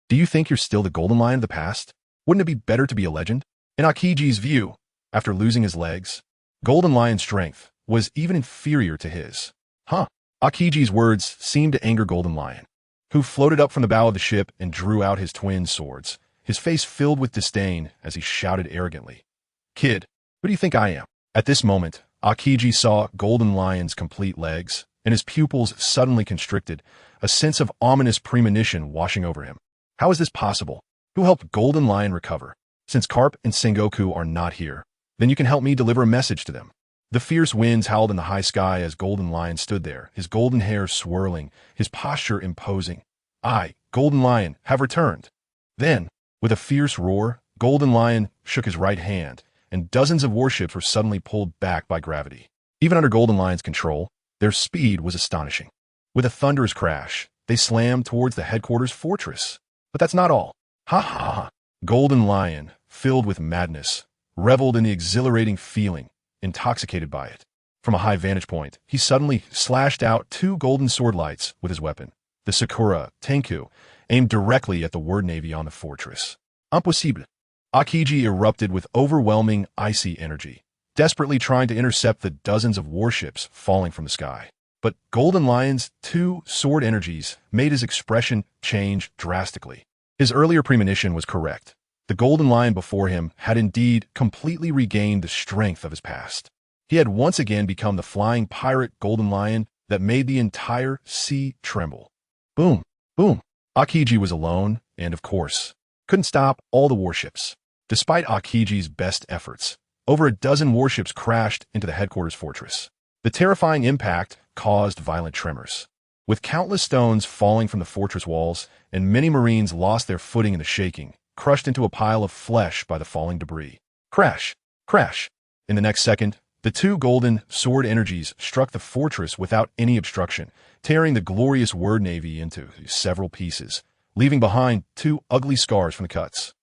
S1: Do you think you're still the Golden Lion of the past? Wouldn't it be better to be a legend? In Akiji's view, after losing his legs, Golden Lion's strength was even inferior to his. Akiji's words seemed to anger Golden Lion, who floated up from the bow of the ship and drew out his twin swords, his face filled with disdain as he shouted arrogantly, Kid, who do you think I am? At this moment, Akiji saw Golden Lion's complete legs, and his pupils suddenly constricted, a sense of ominous premonition washing over him. How is this possible? Who helped Golden Lion recover? Since Carp and Sengoku are not here, then you can help me deliver a message to them. The fierce winds howled in the high sky as Golden Lion stood there, his golden hair swirling, his posture imposing. I, Golden Lion, have returned. Then, with a fierce roar, Golden Lion shook his right hand, and dozens of warships were suddenly pulled back by gravity. Even under Golden Lion's control, their speed was astonishing. With a thunderous crash, they slammed towards the headquarters fortress. But that's not all. Ha. Golden Lion, filled with madness, reveled in the exhilarating feeling, intoxicated by it. From a high vantage point, he suddenly slashed out two golden sword lights with his weapon. The Sakura, Tenku, aimed directly at the word Navy on the fortress. Impossible. Akiji erupted with overwhelming icy energy, desperately trying to intercept the dozens of warships falling from the sky. But Golden Lion's two sword energies made his expression change drastically. His earlier premonition was correct. The Golden Lion before him had indeed completely regained the strength of his past. He had once again become the flying pirate Golden Lion that made the entire sea tremble. Boom, boom. Aokiji was alone, and of course, couldn't stop all the warships. Despite Aokiji's best efforts, over a dozen warships crashed into the headquarters fortress. The terrifying impact caused violent tremors. With countless stones falling from the fortress walls, and many Marines lost their footing in the shaking, crushed into a pile of flesh by the falling debris. Crash! Crash! In the next second, the two golden sword energies struck the fortress without any obstruction, tearing the glorious Word Navy into several pieces, leaving behind two ugly scars from the cuts.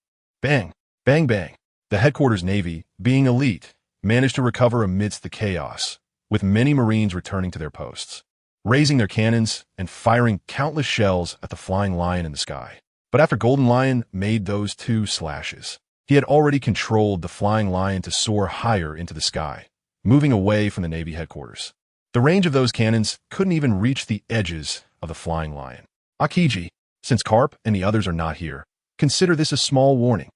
S1: Bang! Bang bang! The headquarters Navy, being elite, managed to recover amidst the chaos, with many Marines returning to their posts, raising their cannons and firing countless shells at the flying lion in the sky. But after Golden Lion made those two slashes, he had already controlled the flying lion to soar higher into the sky, moving away from the Navy headquarters. The range of those cannons couldn't even reach the edges of the flying lion. Aokiji, since Carp and the others are not here, consider this a small warning.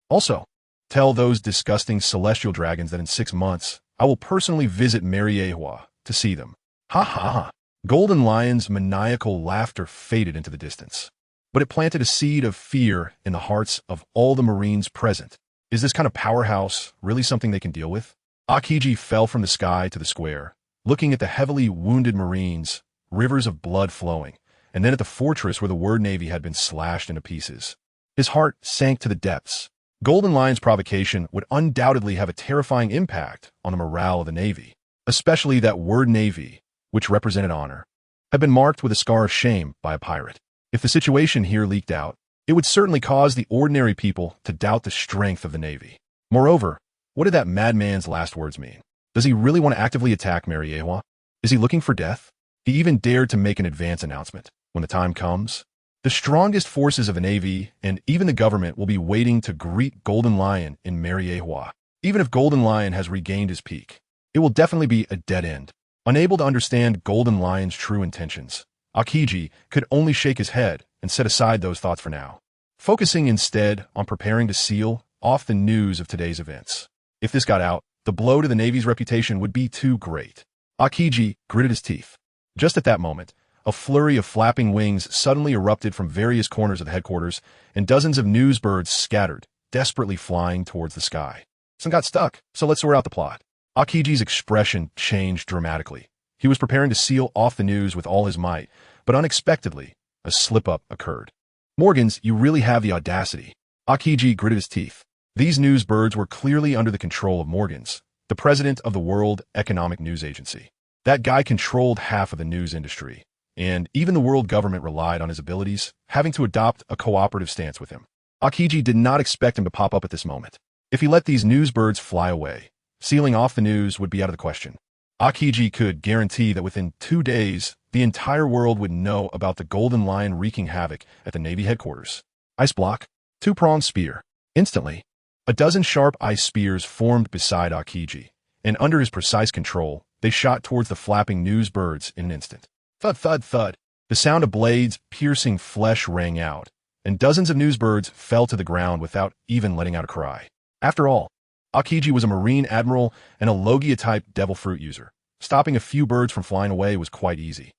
S1: Also, tell those disgusting celestial dragons that in 6 months, I will personally visit Mariehua to see them. Ha ha ha. Golden Lion's maniacal laughter faded into the distance, but it planted a seed of fear in the hearts of all the Marines present. Is this kind of powerhouse really something they can deal with? Aokiji fell from the sky to the square, looking at the heavily wounded Marines, rivers of blood flowing, and then at the fortress where the Word Navy had been slashed into pieces. His heart sank to the depths. Golden Lion's provocation would undoubtedly have a terrifying impact on the morale of the Navy, especially that Word Navy, which represented honor, had been marked with a scar of shame by a pirate. If the situation here leaked out, it would certainly cause the ordinary people to doubt the strength of the Navy. Moreover, what did that madman's last words mean? Does he really want to actively attack Mariehua? Is he looking for death? He even dared to make an advance announcement. When the time comes, the strongest forces of the Navy and even the government will be waiting to greet Golden Lion in Mariehua. Even if Golden Lion has regained his peak, it will definitely be a dead end. Unable to understand Golden Lion's true intentions, Aokiji could only shake his head and set aside those thoughts for now, focusing instead on preparing to seal off the news of today's events. If this got out, the blow to the Navy's reputation would be too great. Aokiji gritted his teeth. Just at that moment, a flurry of flapping wings suddenly erupted from various corners of the headquarters, and dozens of news birds scattered, desperately flying towards the sky. Some got stuck, so let's sort out the plot. Aokiji's expression changed dramatically. He was preparing to seal off the news with all his might, but unexpectedly, a slip-up occurred. Morgans, you really have the audacity. Aokiji gritted his teeth. These news birds were clearly under the control of Morgans, the president of the World Economic News Agency. That guy controlled half of the news industry, and even the world government relied on his abilities, having to adopt a cooperative stance with him. Aokiji did not expect him to pop up at this moment. If he let these news birds fly away, sealing off the news would be out of the question. Aokiji could guarantee that within 2 days, the entire world would know about the Golden Lion wreaking havoc at the Navy headquarters. Ice block, two-pronged spear. Instantly, a dozen sharp ice spears formed beside Aokiji, and under his precise control, they shot towards the flapping news birds in an instant. Thud, thud, thud. The sound of blades piercing flesh rang out, and dozens of news birds fell to the ground without even letting out a cry. After all, Aokiji was a Marine admiral and a Logia-type devil fruit user. Stopping a few birds from flying away was quite easy.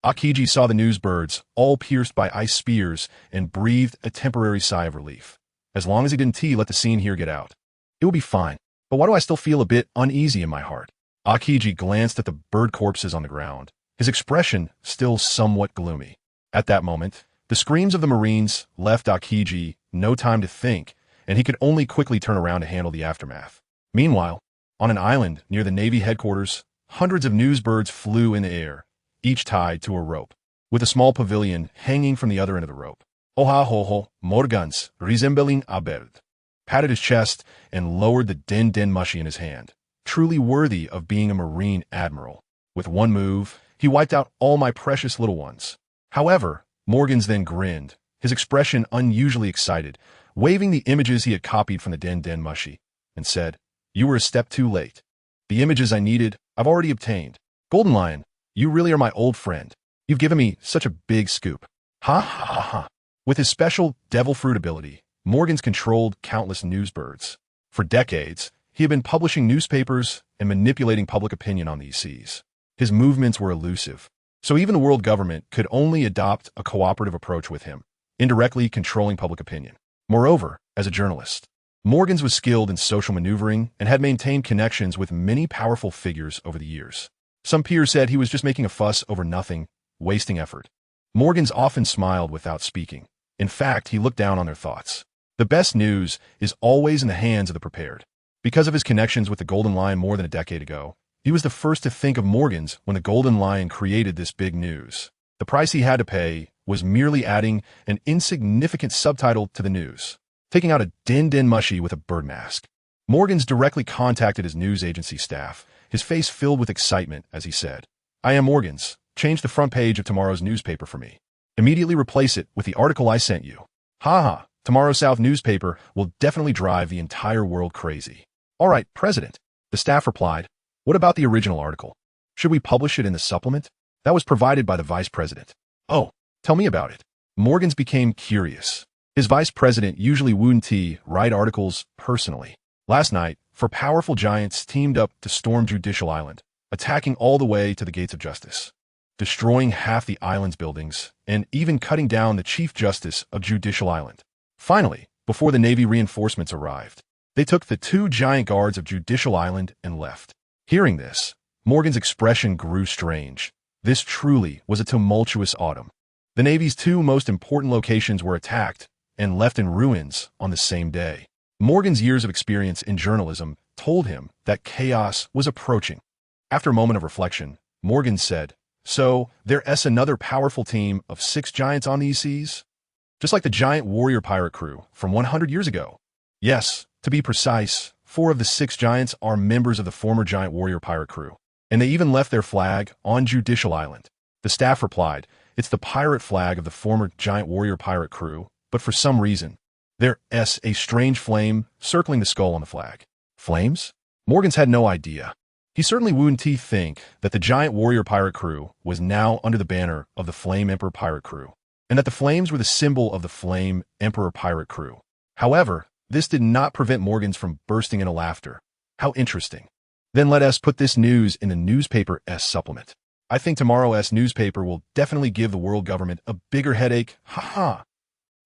S1: Aokiji saw the news birds, all pierced by ice spears, and breathed a temporary sigh of relief. As long as he didn't let the scene here get out, it would be fine. But why do I still feel a bit uneasy in my heart? Aokiji glanced at the bird corpses on the ground, his expression still somewhat gloomy. At that moment, the screams of the Marines left Aokiji no time to think, and he could only quickly turn around to handle the aftermath. Meanwhile, on an island near the Navy headquarters, hundreds of news birds flew in the air, each tied to a rope, with a small pavilion hanging from the other end of the rope. Oha hoho, Morgans, resembling a bird, patted his chest and lowered the den mushi in his hand, truly worthy of being a Marine admiral. With one move, he wiped out all my precious little ones. However, Morgans then grinned, his expression unusually excited, waving the images he had copied from the den mushi, and said, You were a step too late. The images I needed, I've already obtained. Golden Lion, you really are my old friend. You've given me such a big scoop. Ha ha ha ha. With his special devil fruit ability, Morgans controlled countless newsbirds. For decades, he had been publishing newspapers and manipulating public opinion on these seas. His movements were elusive, so even the world government could only adopt a cooperative approach with him, indirectly controlling public opinion. Moreover, as a journalist, Morgans was skilled in social maneuvering and had maintained connections with many powerful figures over the years. Some peers said he was just making a fuss over nothing, wasting effort. Morgans often smiled without speaking. In fact, he looked down on their thoughts. The best news is always in the hands of the prepared. Because of his connections with the Golden Lion more than a decade ago, he was the first to think of Morgans when the Golden Lion created this big news. The price he had to pay was merely adding an insignificant subtitle to the news, taking out a din-din mushy with a bird mask. Morgans directly contacted his news agency staff, his face filled with excitement as he said, "I am Morgans. Change the front page of tomorrow's newspaper for me. Immediately replace it with the article I sent you. Ha ha, tomorrow's South newspaper will definitely drive the entire world crazy." "All right, President," the staff replied. "What about the original article? Should we publish it in the supplement?" That was provided by the vice president. "Oh, tell me about it." Morgans became curious. His vice president usually wouldn't write articles personally. Last night, four powerful giants teamed up to storm Judicial Island, attacking all the way to the gates of justice, destroying half the island's buildings, and even cutting down the Chief Justice of Judicial Island. Finally, before the Navy reinforcements arrived, they took the two giant guards of Judicial Island and left. Hearing this, Morgan's expression grew strange. This truly was a tumultuous autumn. The Navy's two most important locations were attacked and left in ruins on the same day. Morgan's years of experience in journalism told him that chaos was approaching. After a moment of reflection, Morgan said, "So, there's another powerful team of 6 giants on these seas? Just like the giant warrior pirate crew from 100 years ago?" "Yes, to be precise, 4 of the 6 giants are members of the former giant warrior pirate crew, and they even left their flag on Judicial Island." The staff replied, "It's the pirate flag of the former giant warrior pirate crew, but for some reason, there's a strange flame circling the skull on the flag." Flames? Morgans had no idea. He certainly wouldn't think that the giant warrior pirate crew was now under the banner of the Flame Emperor pirate crew, and that the flames were the symbol of the Flame Emperor pirate crew. However, this did not prevent Morgans from bursting into laughter. How interesting. Then let us put this news in the newspaper's supplement. I think tomorrow's newspaper will definitely give the world government a bigger headache. Ha ha.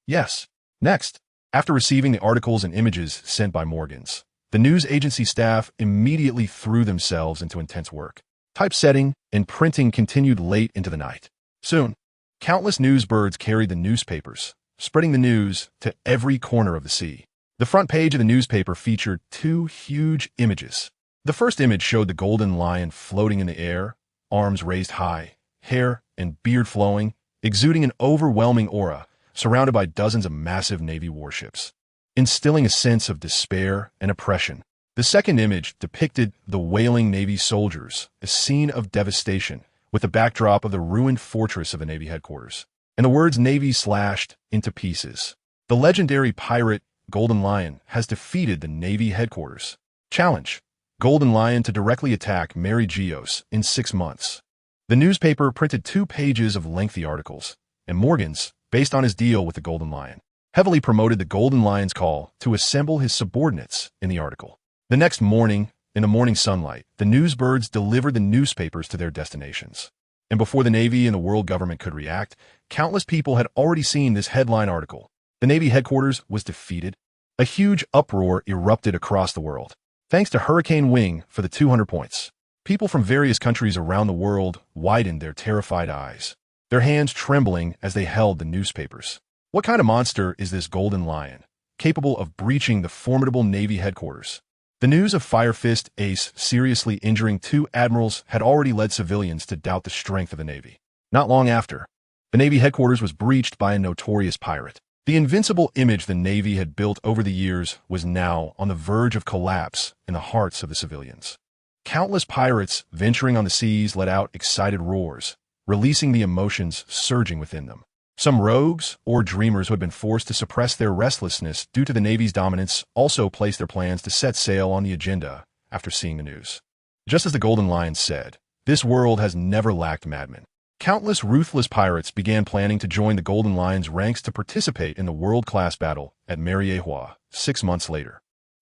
S1: Yes. Next, after receiving the articles and images sent by Morgans, the news agency staff immediately threw themselves into intense work. Typesetting and printing continued late into the night. Soon, countless newsbirds carried the newspapers, spreading the news to every corner of the sea. The front page of the newspaper featured 2 huge images. The first image showed the Golden Lion floating in the air, arms raised high, hair and beard flowing, exuding an overwhelming aura, surrounded by dozens of massive Navy warships, instilling a sense of despair and oppression. The second image depicted the wailing Navy soldiers, a scene of devastation, with the backdrop of the ruined fortress of the Navy headquarters, and the words "Navy slashed into pieces." The legendary pirate Golden Lion has defeated the Navy headquarters. Challenge: Golden Lion to directly attack Mary Geos in 6 months. The newspaper printed 2 pages of lengthy articles, and Morgans, based on his deal with the Golden Lion, heavily promoted the Golden Lion's call to assemble his subordinates in the article. The next morning, in the morning sunlight, the newsbirds delivered the newspapers to their destinations. And before the Navy and the world government could react, countless people had already seen this headline article. The Navy headquarters was defeated. A huge uproar erupted across the world, thanks to Hurricane Wing for the 200 points. People from various countries around the world widened their terrified eyes, their hands trembling as they held the newspapers. What kind of monster is this Golden Lion, capable of breaching the formidable Navy headquarters? The news of Fire Fist Ace seriously injuring 2 admirals had already led civilians to doubt the strength of the Navy. Not long after, the Navy headquarters was breached by a notorious pirate. The invincible image the Navy had built over the years was now on the verge of collapse in the hearts of the civilians. Countless pirates venturing on the seas let out excited roars, releasing the emotions surging within them. Some rogues or dreamers who had been forced to suppress their restlessness due to the Navy's dominance also placed their plans to set sail on the agenda after seeing the news. Just as the Golden Lion said, this world has never lacked madmen. Countless ruthless pirates began planning to join the Golden Lion's ranks to participate in the world-class battle at Mariehua 6 months later.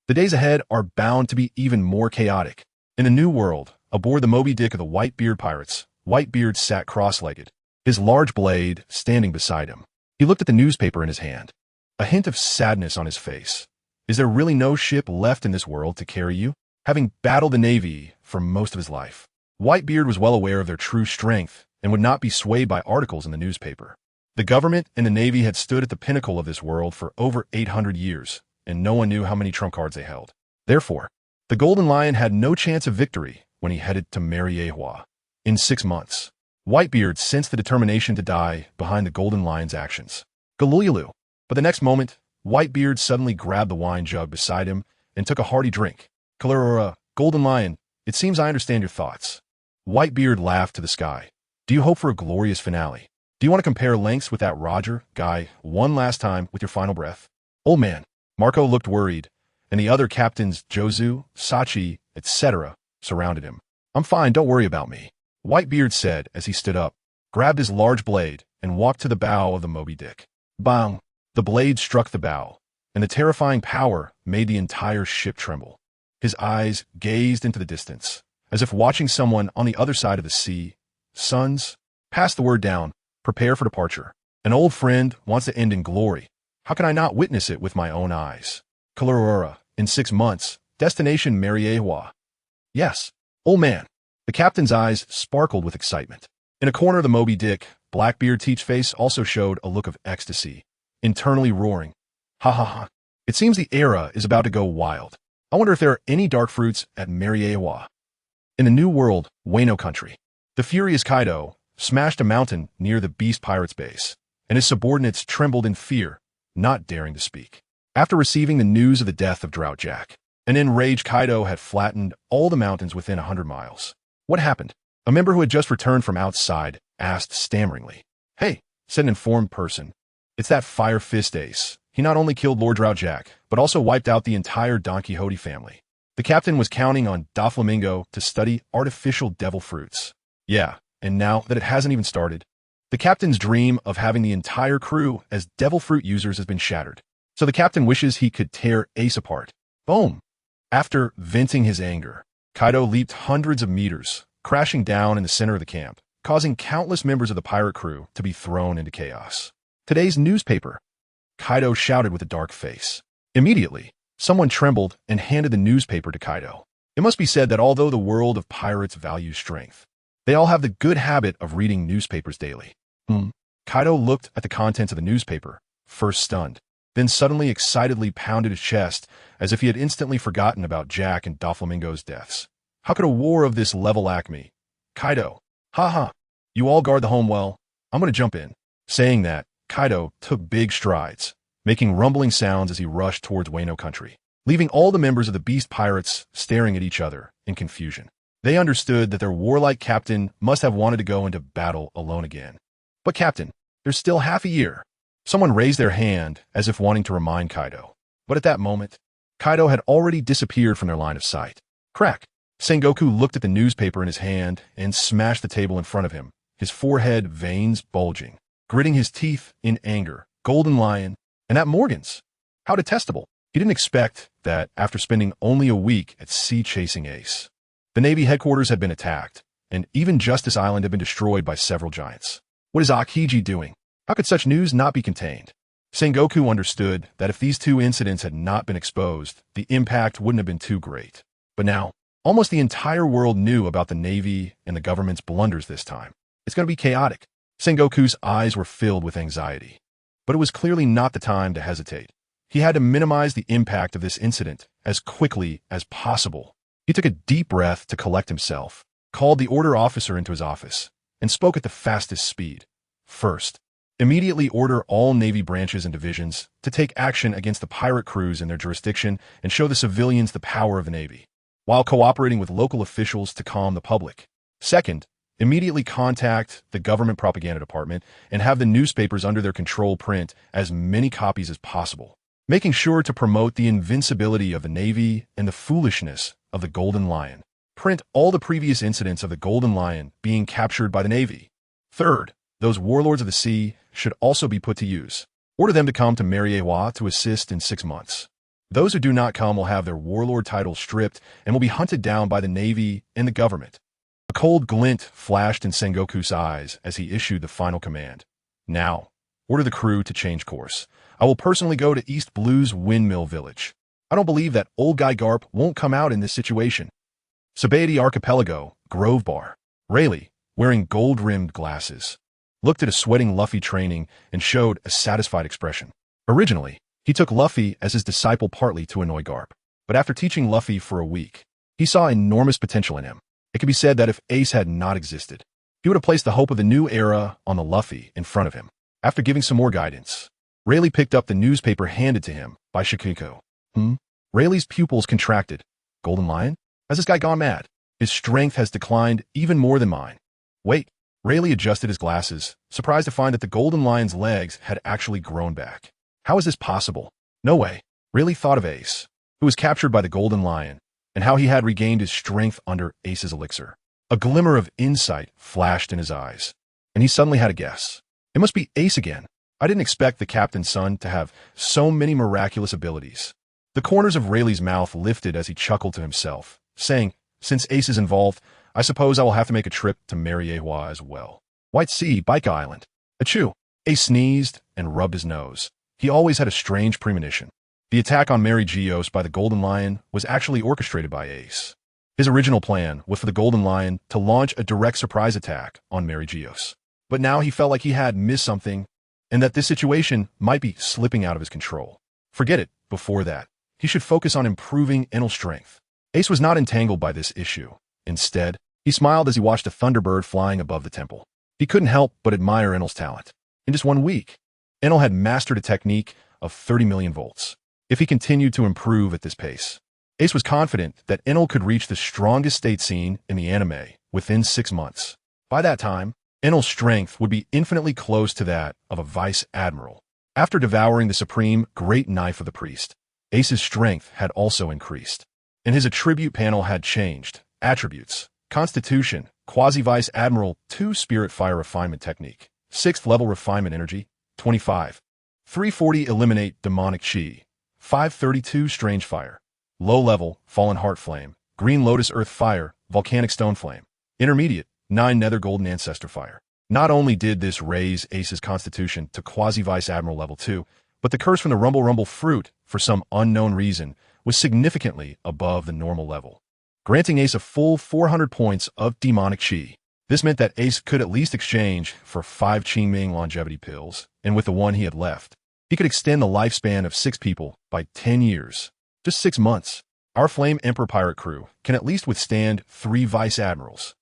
S1: The days ahead are bound to be even more chaotic. In the New World, aboard the Moby Dick of the Whitebeard pirates, Whitebeard sat cross-legged, his large blade standing beside him. He looked at the newspaper in his hand, a hint of sadness on his face. Is there really no ship left in this world to carry you? Having battled the Navy for most of his life, Whitebeard was well aware of their true strength and would not be swayed by articles in the newspaper. The government and the Navy had stood at the pinnacle of this world for over 800 years, and no one knew how many trump cards they held. Therefore, the Golden Lion had no chance of victory when he headed to Mariehua. In 6 months, Whitebeard sensed the determination to die behind the Golden Lion's actions. Galooyaloo. But the next moment, Whitebeard suddenly grabbed the wine jug beside him and took a hearty drink. Kalurura, Golden Lion, it seems I understand your thoughts. Whitebeard laughed to the sky. Do you hope for a glorious finale? Do you want to compare lengths with that Roger guy one last time with your final breath? Old man. Marco looked worried, and the other captains, Jozu, Sachi, etc., surrounded him. I'm fine, don't worry about me, Whitebeard said as he stood up, grabbed his large blade, and walked to the bow of the Moby Dick. Bang! The blade struck the bow, and the terrifying power made the entire ship tremble. His eyes gazed into the distance, as if watching someone on the other side of the sea. Sons, pass the word down, prepare for departure. An old friend wants to end in glory. How can I not witness it with my own eyes? Kalurura, in 6 months, destination Mariehua. Yes, old man. The captain's eyes sparkled with excitement. In a corner of the Moby Dick, Blackbeard Teachface also showed a look of ecstasy, internally roaring. Ha ha ha. It seems the era is about to go wild. I wonder if there are any dark fruits at Mariehua. In the New World, Wano country, the furious Kaido smashed a mountain near the Beast Pirates base, and his subordinates trembled in fear, not daring to speak. After receiving the news of the death of Drought Jack, an enraged Kaido had flattened all the mountains within 100 miles. What happened? A member who had just returned from outside asked stammeringly. Hey, said an informed person. It's that Fire Fist ace. He not only killed Lord Drought Jack, but also wiped out the entire Don Quixote family. The captain was counting on Doflamingo to study artificial devil fruits. Yeah, and now that it hasn't even started, the captain's dream of having the entire crew as devil fruit users has been shattered. So the captain wishes he could tear Ace apart. Boom! After venting his anger, Kaido leaped hundreds of meters, crashing down in the center of the camp, causing countless members of the pirate crew to be thrown into chaos. Today's newspaper, Kaido shouted with a dark face. Immediately, someone trembled and handed the newspaper to Kaido. It must be said that although the world of pirates values strength, they all have the good habit of reading newspapers daily. Kaido looked at the contents of the newspaper, first stunned, then suddenly excitedly pounded his chest as if he had instantly forgotten about Jack and Doflamingo's deaths. How could a war of this level lack me? Kaido. Ha. You all guard the home well. I'm going to jump in. Saying that, Kaido took big strides, making rumbling sounds as he rushed towards Wano country, leaving all the members of the Beast Pirates staring at each other in confusion. They understood that their warlike captain must have wanted to go into battle alone again. But captain, there's still half a year. Someone raised their hand as if wanting to remind Kaido. But at that moment, Kaido had already disappeared from their line of sight. Crack! Sengoku looked at the newspaper in his hand and smashed the table in front of him, his forehead veins bulging, gritting his teeth in anger. Golden Lion, and that Morgan's. How detestable. He didn't expect that after spending only a week at sea chasing Ace. The Navy headquarters had been attacked, and even Justice Island had been destroyed by several giants. What is Aokiji doing? How could such news not be contained? Sengoku understood that if these two incidents had not been exposed, the impact wouldn't have been too great. But now, almost the entire world knew about the Navy and the government's blunders this time. It's going to be chaotic. Sengoku's eyes were filled with anxiety. But it was clearly not the time to hesitate. He had to minimize the impact of this incident as quickly as possible. He took a deep breath to collect himself, called the order officer into his office, and spoke at the fastest speed. First, immediately order all Navy branches and divisions to take action against the pirate crews in their jurisdiction and show the civilians the power of the Navy, while cooperating with local officials to calm the public. Second, Immediately contact the government propaganda department and have the newspapers under their control print as many copies as possible, making sure to promote the invincibility of the Navy and the foolishness of the Golden Lion. Print all the previous incidents of the Golden Lion being captured by the Navy. Third, those warlords of the sea should also be put to use. Order them to come to Mariewa to assist in 6 months. Those who do not come will have their warlord titles stripped and will be hunted down by the Navy and the government. A cold glint flashed in Sengoku's eyes as he issued the final command. Now, order the crew to change course. I will personally go to East Blue's Windmill Village. I don't believe that old guy Garp won't come out in this situation. Sabaody Archipelago, Grove Bar. Rayleigh, wearing gold-rimmed glasses, looked at a sweating Luffy training and showed a satisfied expression. Originally, he took Luffy as his disciple partly to annoy Garp, but after teaching Luffy for a week, he saw enormous potential in him. It could be said that if Ace had not existed, he would have placed the hope of the new era on the Luffy in front of him. After giving some more guidance, Rayleigh picked up the newspaper handed to him by Shikiko. Rayleigh's pupils contracted. Golden Lion? Has this guy gone mad? His strength has declined even more than mine. Wait. Rayleigh adjusted his glasses, surprised to find that the Golden Lion's legs had actually grown back. How is this possible? No way. Rayleigh thought of Ace, who was captured by the Golden Lion, and how he had regained his strength under Ace's elixir. A glimmer of insight flashed in his eyes, and he suddenly had a guess. It must be Ace again. I didn't expect the captain's son to have so many miraculous abilities. The corners of Rayleigh's mouth lifted as he chuckled to himself, saying, since Ace is involved, I suppose I will have to make a trip to Mariewa as well. White Sea, Baika Island. Achoo! Ace sneezed and rubbed his nose. He always had a strange premonition. The attack on Mary Geos by the Golden Lion was actually orchestrated by Ace. His original plan was for the Golden Lion to launch a direct surprise attack on Mary Geos. But now he felt like he had missed something and that this situation might be slipping out of his control. Forget it. Before that, he should focus on improving Enel's strength. Ace was not entangled by this issue. Instead, he smiled as he watched a thunderbird flying above the temple. He couldn't help but admire Enel's talent. In just 1 week, Enel had mastered a technique of 30 million volts. If he continued to improve at this pace, Ace was confident that Enel could reach the strongest state seen in the anime within 6 months. By that time, Enel's strength would be infinitely close to that of a vice admiral. After devouring the supreme great knife of the priest, Ace's strength had also increased, and his attribute panel had changed. Attributes: Constitution, Quasi-Vice Admiral 2 Spirit Fire Refinement Technique, 6th Level Refinement Energy, 25. 340 Eliminate Demonic Chi, 532 Strange Fire, Low Level Fallen Heart Flame, Green Lotus Earth Fire, Volcanic Stone Flame, Intermediate 9 Nether Golden Ancestor Fire. Not only did this raise Ace's Constitution to Quasi-Vice Admiral Level 2, but the curse from the Rumble fruit, for some unknown reason, was significantly above the normal level, granting Ace a full 400 points of demonic chi. This meant that Ace could at least exchange for 5 Qingming longevity pills, and with the one he had left, he could extend the lifespan of 6 people by 10 years. Just 6 months. Our Flame Emperor pirate crew can at least withstand 3 vice admirals.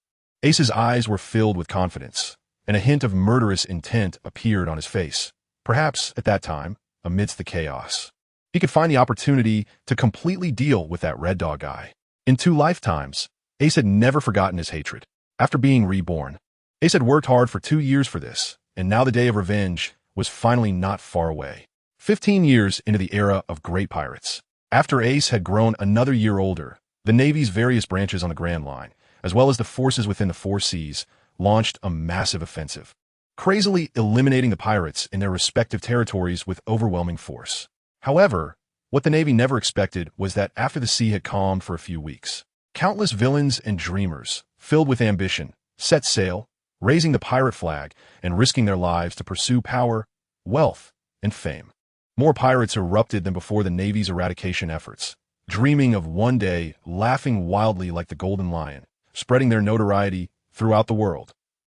S1: Ace's eyes were filled with confidence, and a hint of murderous intent appeared on his face. Perhaps, at that time, amidst the chaos, he could find the opportunity to completely deal with that Red Dog guy. In 2 lifetimes, Ace had never forgotten his hatred. After being reborn, Ace had worked hard for 2 years for this, and now the day of revenge was finally not far away. 15 years into the era of great pirates, after Ace had grown another year older, the Navy's various branches on the Grand Line, as well as the forces within the 4 seas, launched a massive offensive, crazily eliminating the pirates in their respective territories with overwhelming force. However, what the Navy never expected was that after the sea had calmed for a few weeks, countless villains and dreamers, filled with ambition, set sail, raising the pirate flag and risking their lives to pursue power, wealth, and fame. More pirates erupted than before the Navy's eradication efforts, dreaming of one day laughing wildly like the Golden Lion, spreading their notoriety throughout the world.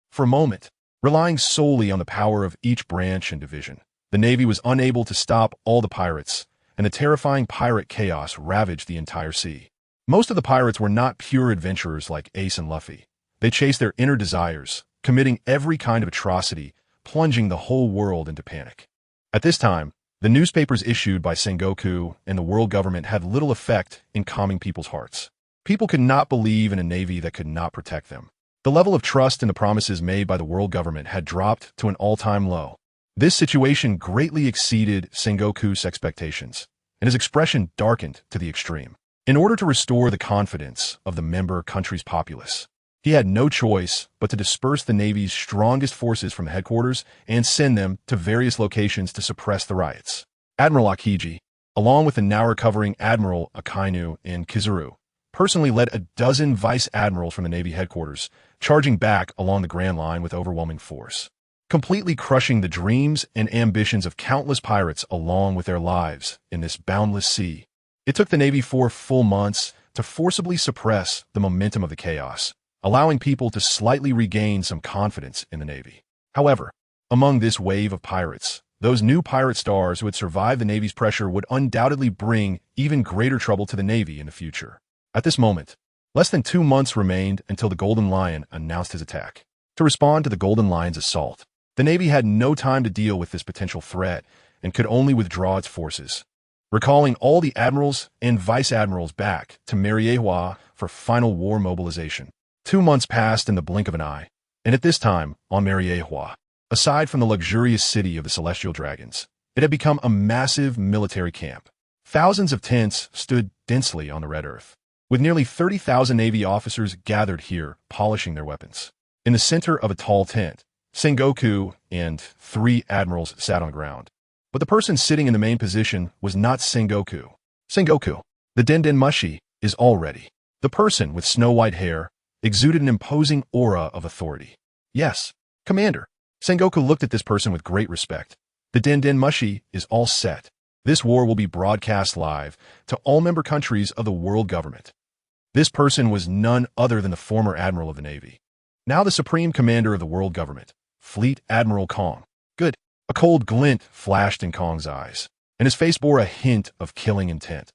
S1: For a moment, relying solely on the power of each branch and division, the Navy was unable to stop all the pirates, and the terrifying pirate chaos ravaged the entire sea. Most of the pirates were not pure adventurers like Ace and Luffy. They chased their inner desires, committing every kind of atrocity, plunging the whole world into panic. At this time, the newspapers issued by Sengoku and the world government had little effect in calming people's hearts. People could not believe in a navy that could not protect them. The level of trust in the promises made by the world government had dropped to an all-time low. This situation greatly exceeded Sengoku's expectations, and his expression darkened to the extreme. In order to restore the confidence of the member country's populace, he had no choice but to disperse the Navy's strongest forces from the headquarters and send them to various locations to suppress the riots. Admiral Akiji, along with the now-recovering Admiral Akainu and Kizaru, personally led a dozen vice admirals from the Navy headquarters, charging back along the Grand Line with overwhelming force, completely crushing the dreams and ambitions of countless pirates along with their lives in this boundless sea. It took the Navy 4 full months to forcibly suppress the momentum of the chaos, allowing people to slightly regain some confidence in the Navy. However, among this wave of pirates, those new pirate stars who had survived the Navy's pressure would undoubtedly bring even greater trouble to the Navy in the future. At this moment, less than 2 months remained until the Golden Lion announced his attack. To respond to the Golden Lion's assault, the Navy had no time to deal with this potential threat and could only withdraw its forces, recalling all the admirals and vice admirals back to Mariehua for final war mobilization. 2 months passed in the blink of an eye, and at this time, on Mariehua, aside from the luxurious city of the Celestial Dragons, it had become a massive military camp. Thousands of tents stood densely on the red earth, with nearly 30,000 Navy officers gathered here polishing their weapons. In the center of a tall tent, Sengoku and 3 admirals sat on the ground. But the person sitting in the main position was not Sengoku. Sengoku, the Denden Mushi, is all ready. The person with snow-white hair exuded an imposing aura of authority. Yes, Commander. Sengoku looked at this person with great respect. The Denden Mushi is all set. This war will be broadcast live to all member countries of the world government. This person was none other than the former Admiral of the Navy, now the Supreme Commander of the world government, Fleet Admiral Kong. Good. A cold glint flashed in Kong's eyes, and his face bore a hint of killing intent.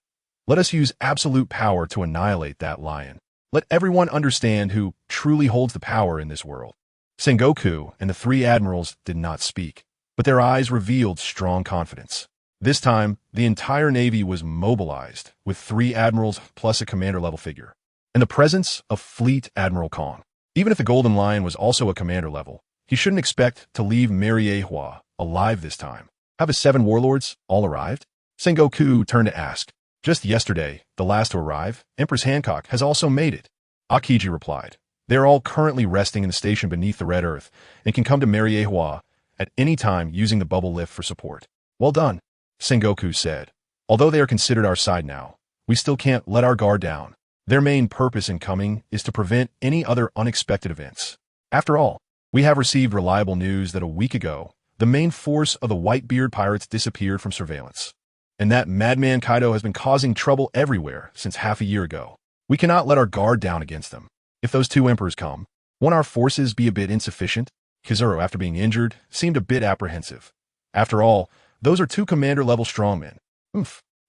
S1: Let us use absolute power to annihilate that lion. Let everyone understand who truly holds the power in this world. Sengoku and the 3 admirals did not speak, but their eyes revealed strong confidence. This time, the entire Navy was mobilized, with 3 admirals plus a commander-level figure, in the presence of Fleet Admiral Kong. Even if the Golden Lion was also a commander level, he shouldn't expect to leave Mariehua alive this time. Have his 7 warlords all arrived? Sengoku turned to ask. Just yesterday, the last to arrive, Empress Hancock, has also made it. Akiji replied. They are all currently resting in the station beneath the red earth and can come to Mariehua at any time using the bubble lift for support. Well done, Sengoku said. Although they are considered our side now, we still can't let our guard down. Their main purpose in coming is to prevent any other unexpected events. After all, we have received reliable news that a week ago, the main force of the Whitebeard pirates disappeared from surveillance, and that Madman Kaido has been causing trouble everywhere since half a year ago. We cannot let our guard down against them. If those 2 emperors come, won't our forces be a bit insufficient? Kizaru, after being injured, seemed a bit apprehensive. After all, those are 2 commander-level strongmen.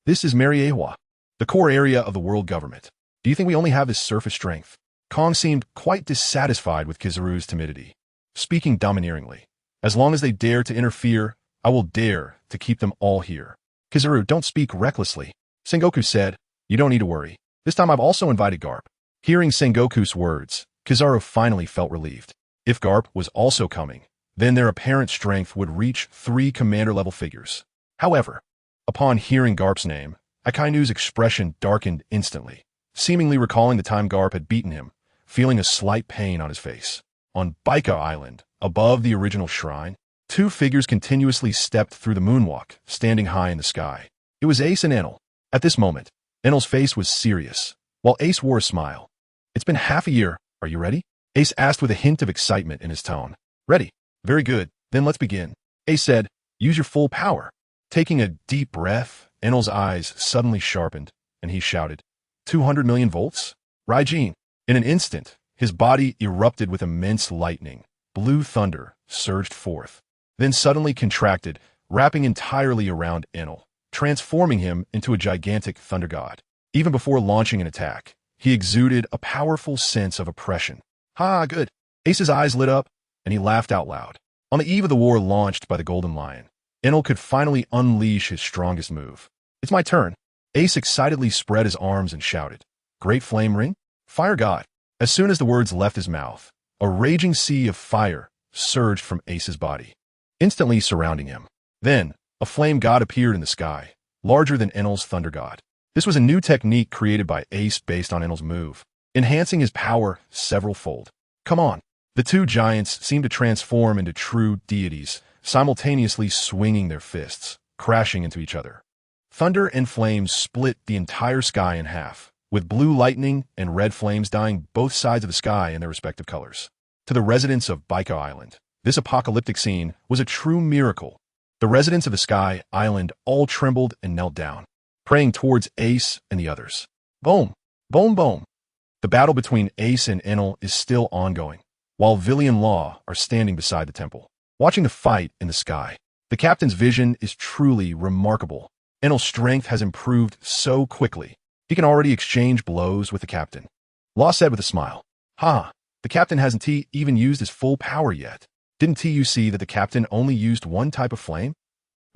S1: This is Mariehua, the core area of the world government. Do you think we only have this surface strength? Kong seemed quite dissatisfied with Kizaru's timidity, speaking domineeringly. As long as they dare to interfere, I will dare to keep them all here. Kizaru, don't speak recklessly. Sengoku said, you don't need to worry. This time I've also invited Garp. Hearing Sengoku's words, Kizaru finally felt relieved. If Garp was also coming, then their apparent strength would reach 3 commander-level figures. However, upon hearing Garp's name, Akainu's expression darkened instantly, seemingly recalling the time Garp had beaten him, feeling a slight pain on his face. On Baika Island, above the original shrine, 2 figures continuously stepped through the moonwalk, standing high in the sky. It was Ace and Enel. At this moment, Enel's face was serious, while Ace wore a smile. It's been half a year. Are you ready? Ace asked with a hint of excitement in his tone. Ready. Very good. Then let's begin. Ace said, use your full power. Taking a deep breath, Enel's eyes suddenly sharpened, and he shouted, 200 million volts? Raijin. In an instant, his body erupted with immense lightning. Blue thunder surged forth, then suddenly contracted, wrapping entirely around Enel, transforming him into a gigantic thunder god. Even before launching an attack, he exuded a powerful sense of oppression. Ha, good. Ace's eyes lit up, and he laughed out loud. On the eve of the war launched by the Golden Lion, Enel could finally unleash his strongest move. It's my turn. Ace excitedly spread his arms and shouted, Great Flame Ring? Fire God. As soon as the words left his mouth, A raging sea of fire surged from Ace's body, instantly surrounding him. Then, a flame god appeared in the sky, larger than Enel's thunder god. This was a new technique created by Ace based on Enel's move, enhancing his power several-fold. Come on! The two giants seemed to transform into true deities, simultaneously swinging their fists, crashing into each other. Thunder and flames split the entire sky in half, with blue lightning and red flames dyeing both sides of the sky in their respective colors. To the residents of Baika Island, this apocalyptic scene was a true miracle. The residents of the Sky Island all trembled and knelt down, praying towards Ace and the others. Boom! Boom! Boom! The battle between Ace and Enel is still ongoing, while Villy and Law are standing beside the temple, watching the fight in the sky. The captain's vision is truly remarkable. Enel's strength has improved so quickly. He can already exchange blows with the captain. Law said with a smile, "Ha, the captain hasn't even used his full power yet. Didn't you see that the captain only used one type of flame?"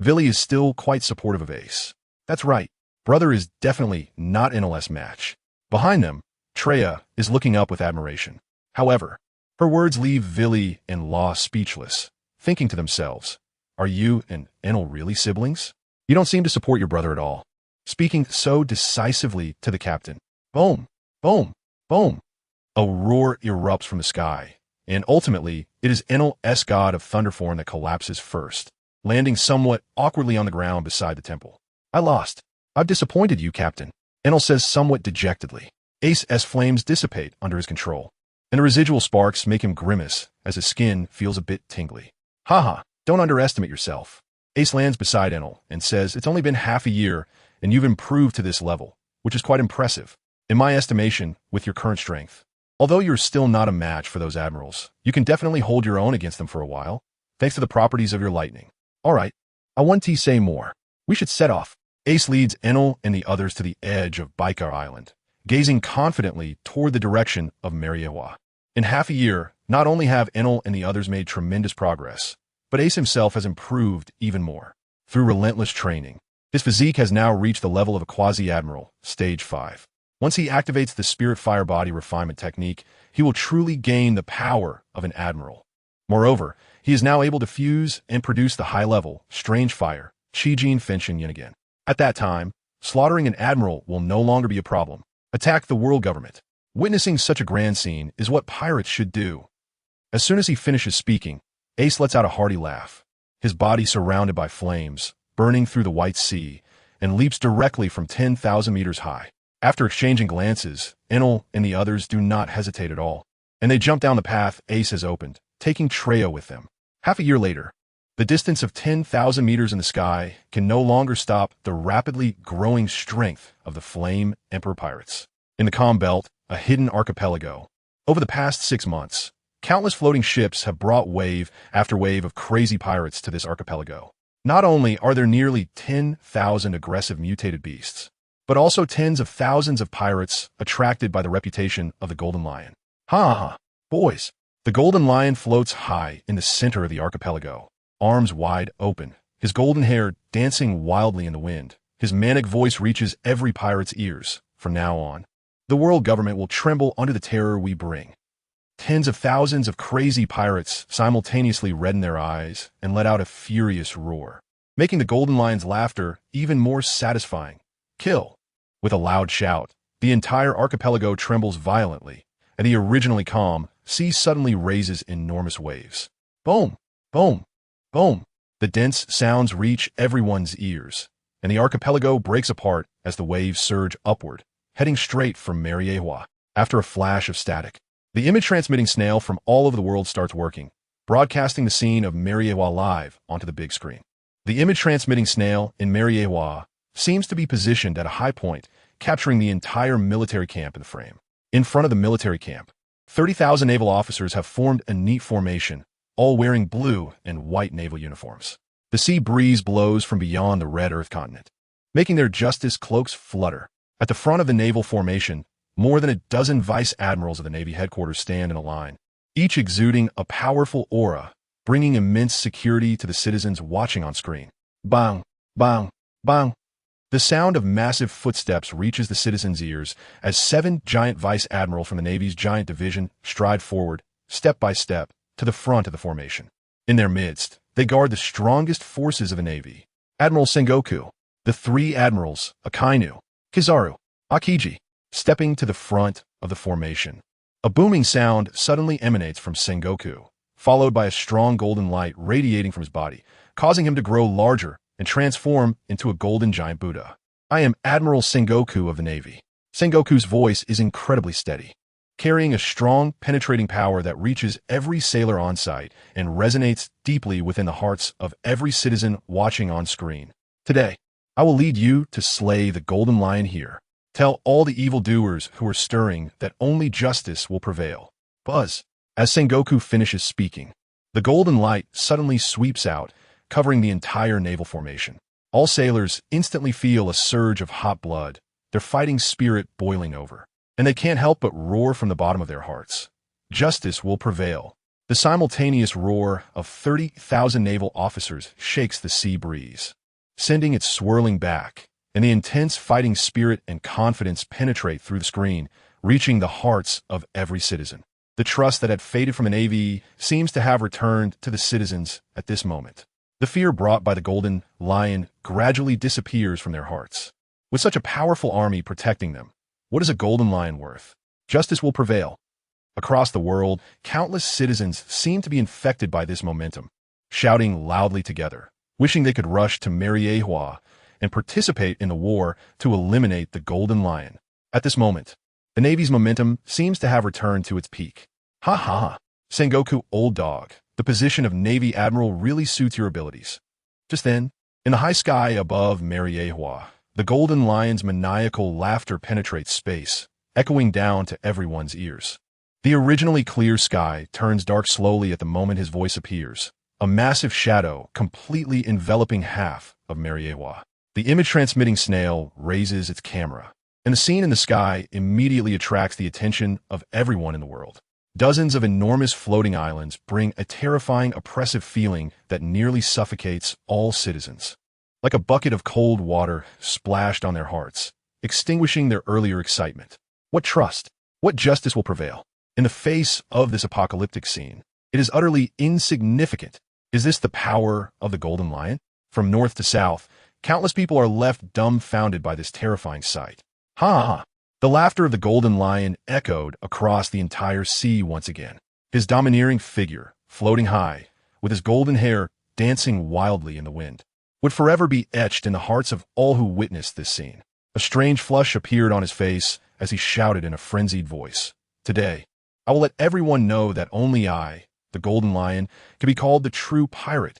S1: Villy is still quite supportive of Ace. That's right, brother is definitely not Enel's match. Behind them, Treya is looking up with admiration. However, her words leave Villy and Law speechless, thinking to themselves, "Are you and Enel really siblings? You don't seem to support your brother at all." Speaking so decisively to the captain. Boom! Boom! Boom! A roar erupts from the sky, and ultimately, it is Enel's god of Thunderform that collapses first, landing somewhat awkwardly on the ground beside the temple. "I lost. I've disappointed you, Captain," Enel says somewhat dejectedly. Ace's flames dissipate under his control, and the residual sparks make him grimace as his skin feels a bit tingly. Haha, don't underestimate yourself. Ace lands beside Enel and says, "It's only been half a year, and you've improved to this level, which is quite impressive, in my estimation, with your current strength. Although you're still not a match for those admirals, you can definitely hold your own against them for a while, thanks to the properties of your lightning. Alright, I want to say more. We should set off." Ace leads Enel and the others to the edge of Baikar Island, gazing confidently toward the direction of Mariewa. In half a year, not only have Enel and the others made tremendous progress, but Ace himself has improved even more. Through relentless training, his physique has now reached the level of a quasi-admiral, stage 5. Once he activates the Spirit Fire Body Refinement technique, he will truly gain the power of an admiral. Moreover, he is now able to fuse and produce the high-level, strange fire, Qijin Fenshin Yin again. At that time, slaughtering an admiral will no longer be a problem. Attack the world government. Witnessing such a grand scene is what pirates should do. As soon as he finishes speaking, Ace lets out a hearty laugh, his body surrounded by flames, burning through the white sea, and leaps directly from 10,000 meters high. After exchanging glances, Enel and the others do not hesitate at all, and they jump down the path Ace has opened, taking Treya with them. Half a year later, the distance of 10,000 meters in the sky can no longer stop the rapidly growing strength of the Flame Emperor pirates. In the Calm Belt, a hidden archipelago. Over the past 6 months, countless floating ships have brought wave after wave of crazy pirates to this archipelago. Not only are there nearly 10,000 aggressive mutated beasts, but also tens of thousands of pirates attracted by the reputation of the Golden Lion. Ha ha, boys! The Golden Lion floats high in the center of the archipelago, arms wide open, his golden hair dancing wildly in the wind. His manic voice reaches every pirate's ears. From now on, the world government will tremble under the terror we bring. Tens of thousands of crazy pirates simultaneously redden their eyes and let out a furious roar, making the Golden Lion's laughter even more satisfying. Kill! With a loud shout, the entire archipelago trembles violently, and the originally calm sea suddenly raises enormous waves. Boom! Boom! Boom! The dense sounds reach everyone's ears, and the archipelago breaks apart as the waves surge upward, heading straight for Mariewa. After a flash of static, the image-transmitting snail from all over the world starts working, broadcasting the scene of Mariewa live onto the big screen. The image-transmitting snail in Mariewa seems to be positioned at a high point, capturing the entire military camp in the frame. In front of the military camp, 30,000 naval officers have formed a neat formation, all wearing blue and white naval uniforms. The sea breeze blows from beyond the red Earth continent, making their justice cloaks flutter. At the front of the naval formation, more than a dozen vice admirals of the Navy headquarters stand in a line, each exuding a powerful aura, bringing immense security to the citizens watching on screen. Bang! Bang! Bang! The sound of massive footsteps reaches the citizens' ears as 7 giant vice admirals from the Navy's giant division stride forward, step by step, to the front of the formation. In their midst, they guard the strongest forces of the Navy. Admiral Sengoku, the three admirals, Akainu, Kizaru, Akiji, stepping to the front of the formation. A booming sound suddenly emanates from Sengoku, followed by a strong golden light radiating from his body, causing him to grow larger and transform into a golden giant Buddha. I am Admiral Sengoku of the Navy. Sengoku's voice is incredibly steady, carrying a strong, penetrating power that reaches every sailor on site and resonates deeply within the hearts of every citizen watching on screen. Today, I will lead you to slay the Golden Lion here. Tell all the evildoers who are stirring that only justice will prevail. Buzz. As Sengoku finishes speaking, the golden light suddenly sweeps out, covering the entire naval formation. All sailors instantly feel a surge of hot blood, their fighting spirit boiling over, and they can't help but roar from the bottom of their hearts. Justice will prevail. The simultaneous roar of 30,000 naval officers shakes the sea breeze, sending it swirling back, and the intense fighting spirit and confidence penetrate through the screen, reaching the hearts of every citizen. The trust that had faded from the Navy seems to have returned to the citizens at this moment. The fear brought by the Golden Lion gradually disappears from their hearts. With such a powerful army protecting them, what is a Golden Lion worth? Justice will prevail. Across the world, countless citizens seem to be infected by this momentum, shouting loudly together, wishing they could rush to Mariehua and participate in the war to eliminate the Golden Lion. At this moment, the Navy's momentum seems to have returned to its peak. Ha ha! Sengoku, old dog, the position of Navy Admiral really suits your abilities. Just then, in the high sky above Mariehua, the Golden Lion's maniacal laughter penetrates space, echoing down to everyone's ears. The originally clear sky turns dark slowly at the moment his voice appears, a massive shadow completely enveloping half of Mariehua. The image-transmitting snail raises its camera, and the scene in the sky immediately attracts the attention of everyone in the world. Dozens of enormous floating islands bring a terrifying, oppressive feeling that nearly suffocates all citizens. Like a bucket of cold water splashed on their hearts, extinguishing their earlier excitement. What trust, what justice will prevail? In the face of this apocalyptic scene, it is utterly insignificant. Is this the power of the Golden Lion? From north to south, countless people are left dumbfounded by this terrifying sight. Ha ha! The laughter of the Golden Lion echoed across the entire sea once again. His domineering figure, floating high, with his golden hair dancing wildly in the wind, would forever be etched in the hearts of all who witnessed this scene. A strange flush appeared on his face as he shouted in a frenzied voice. Today, I will let everyone know that only I, the Golden Lion, can be called the true pirate.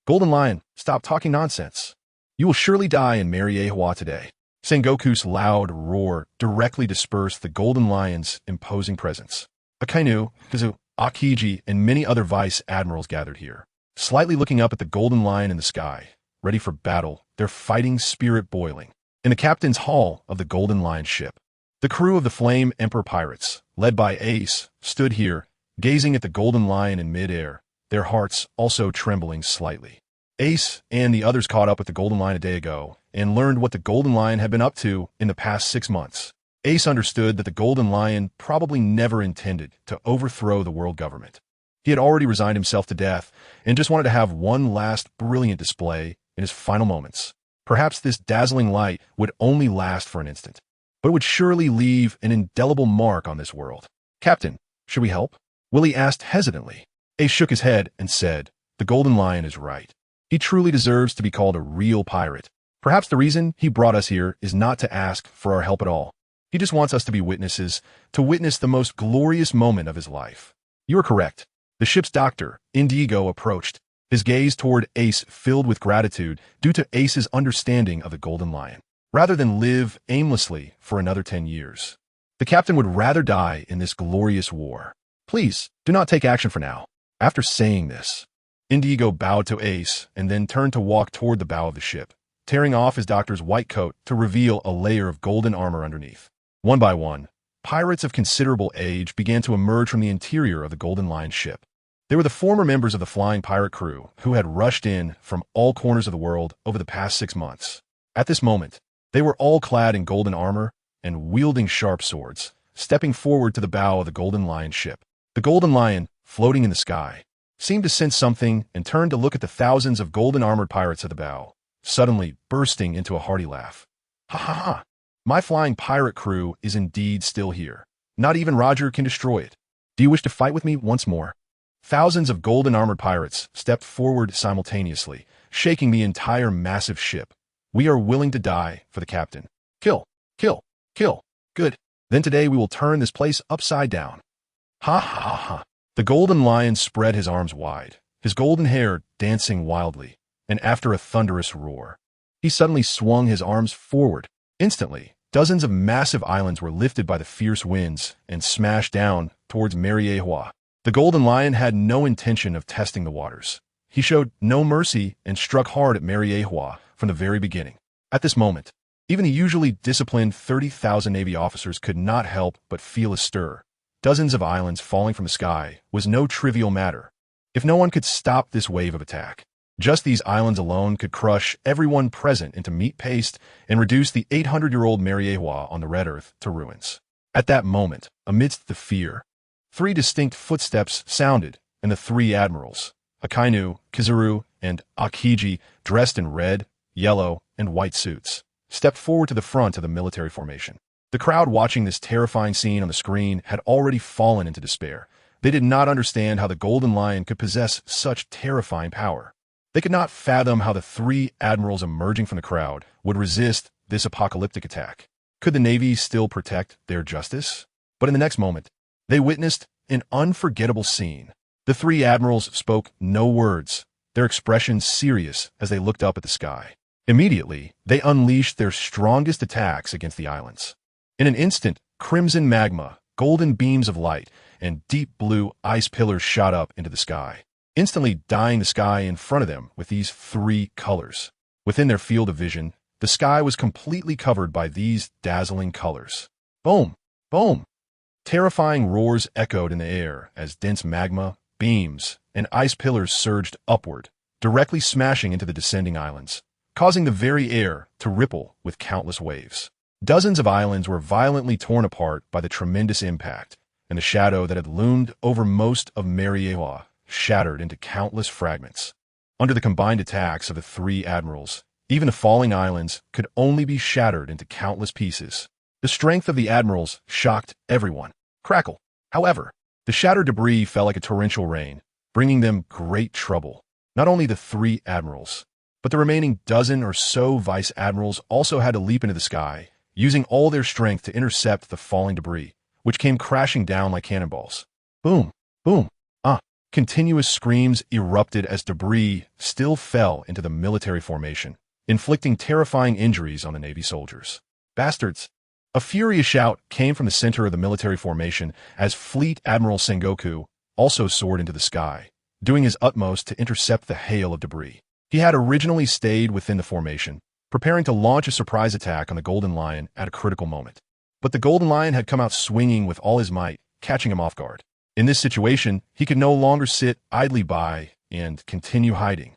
S1: Golden Lion, stop talking nonsense. You will surely die in Mariehua today. Sengoku's loud roar directly dispersed the Golden Lion's imposing presence. Akainu, Kizu, Akiji, and many other vice admirals gathered here, slightly looking up at the Golden Lion in the sky, ready for battle, their fighting spirit boiling. In the captain's hall of the Golden Lion ship, the crew of the Flame Emperor pirates, led by Ace, stood here, gazing at the Golden Lion in midair, their hearts also trembling slightly. Ace and the others caught up with the Golden Lion a day ago and learned what the Golden Lion had been up to in the past 6 months. Ace understood that the Golden Lion probably never intended to overthrow the world government. He had already resigned himself to death and just wanted to have one last brilliant display in his final moments. Perhaps this dazzling light would only last for an instant, but it would surely leave an indelible mark on this world. Captain, should we help? Willie asked hesitantly. Ace shook his head and said, the Golden Lion is right. He truly deserves to be called a real pirate. Perhaps the reason he brought us here is not to ask for our help at all. He just wants us to be witnesses, to witness the most glorious moment of his life. You are correct. The ship's doctor, Indigo, approached, his gaze toward Ace filled with gratitude due to Ace's understanding of the Golden Lion. Rather than live aimlessly for another 10 years, the captain would rather die in this glorious war. Please, do not take action for now. After saying this, Indigo bowed to Ace and then turned to walk toward the bow of the ship, tearing off his doctor's white coat to reveal a layer of golden armor underneath. One by one, pirates of considerable age began to emerge from the interior of the Golden Lion ship. They were the former members of the flying pirate crew who had rushed in from all corners of the world over the past 6 months. At this moment, they were all clad in golden armor and wielding sharp swords, stepping forward to the bow of the Golden Lion ship. The Golden Lion, floating in the sky, seemed to sense something and turned to look at the thousands of golden-armored pirates at the bow, suddenly bursting into a hearty laugh. Ha ha ha! My flying pirate crew is indeed still here. Not even Roger can destroy it. Do you wish to fight with me once more? Thousands of golden-armored pirates stepped forward simultaneously, shaking the entire massive ship. We are willing to die for the captain. Kill, kill, kill. Good. Then today we will turn this place upside down. Ha ha ha ha. The Golden Lion spread his arms wide, his golden hair dancing wildly, and after a thunderous roar, he suddenly swung his arms forward. Instantly, dozens of massive islands were lifted by the fierce winds and smashed down towards Mariehua. The Golden Lion had no intention of testing the waters. He showed no mercy and struck hard at Mariehua from the very beginning. At this moment, even the usually disciplined 30,000 Navy officers could not help but feel a stir. Dozens of islands falling from the sky was no trivial matter. If no one could stop this wave of attack, just these islands alone could crush everyone present into meat paste and reduce the 800-year-old Mariehua on the Red Earth to ruins. At that moment, amidst the fear, 3 distinct footsteps sounded, and the 3 admirals, Akainu, Kizaru, and Akiji, dressed in red, yellow, and white suits, stepped forward to the front of the military formation. The crowd watching this terrifying scene on the screen had already fallen into despair. They did not understand how the Golden Lion could possess such terrifying power. They could not fathom how the 3 admirals emerging from the crowd would resist this apocalyptic attack. Could the Navy still protect their justice? But in the next moment, they witnessed an unforgettable scene. The 3 admirals spoke no words, their expressions serious as they looked up at the sky. Immediately, they unleashed their strongest attacks against the islands. In an instant, crimson magma, golden beams of light, and deep blue ice pillars shot up into the sky, instantly dyeing the sky in front of them with these 3 colors. Within their field of vision, the sky was completely covered by these dazzling colors. Boom! Boom! Terrifying roars echoed in the air as dense magma, beams, and ice pillars surged upward, directly smashing into the descending islands, causing the very air to ripple with countless waves. Dozens of islands were violently torn apart by the tremendous impact, and the shadow that had loomed over most of Mariehua shattered into countless fragments. Under the combined attacks of the 3 admirals, even the falling islands could only be shattered into countless pieces. The strength of the admirals shocked everyone. Crackle! However, the shattered debris fell like a torrential rain, bringing them great trouble. Not only the 3 admirals, but the remaining dozen or so vice admirals also had to leap into the sky, using all their strength to intercept the falling debris, which came crashing down like cannonballs. Boom! Boom! Continuous screams erupted as debris still fell into the military formation, inflicting terrifying injuries on the Navy soldiers. Bastards! A furious shout came from the center of the military formation as Fleet Admiral Sengoku also soared into the sky, doing his utmost to intercept the hail of debris. He had originally stayed within the formation, preparing to launch a surprise attack on the Golden Lion at a critical moment. But the Golden Lion had come out swinging with all his might, catching him off guard. In this situation, he could no longer sit idly by and continue hiding.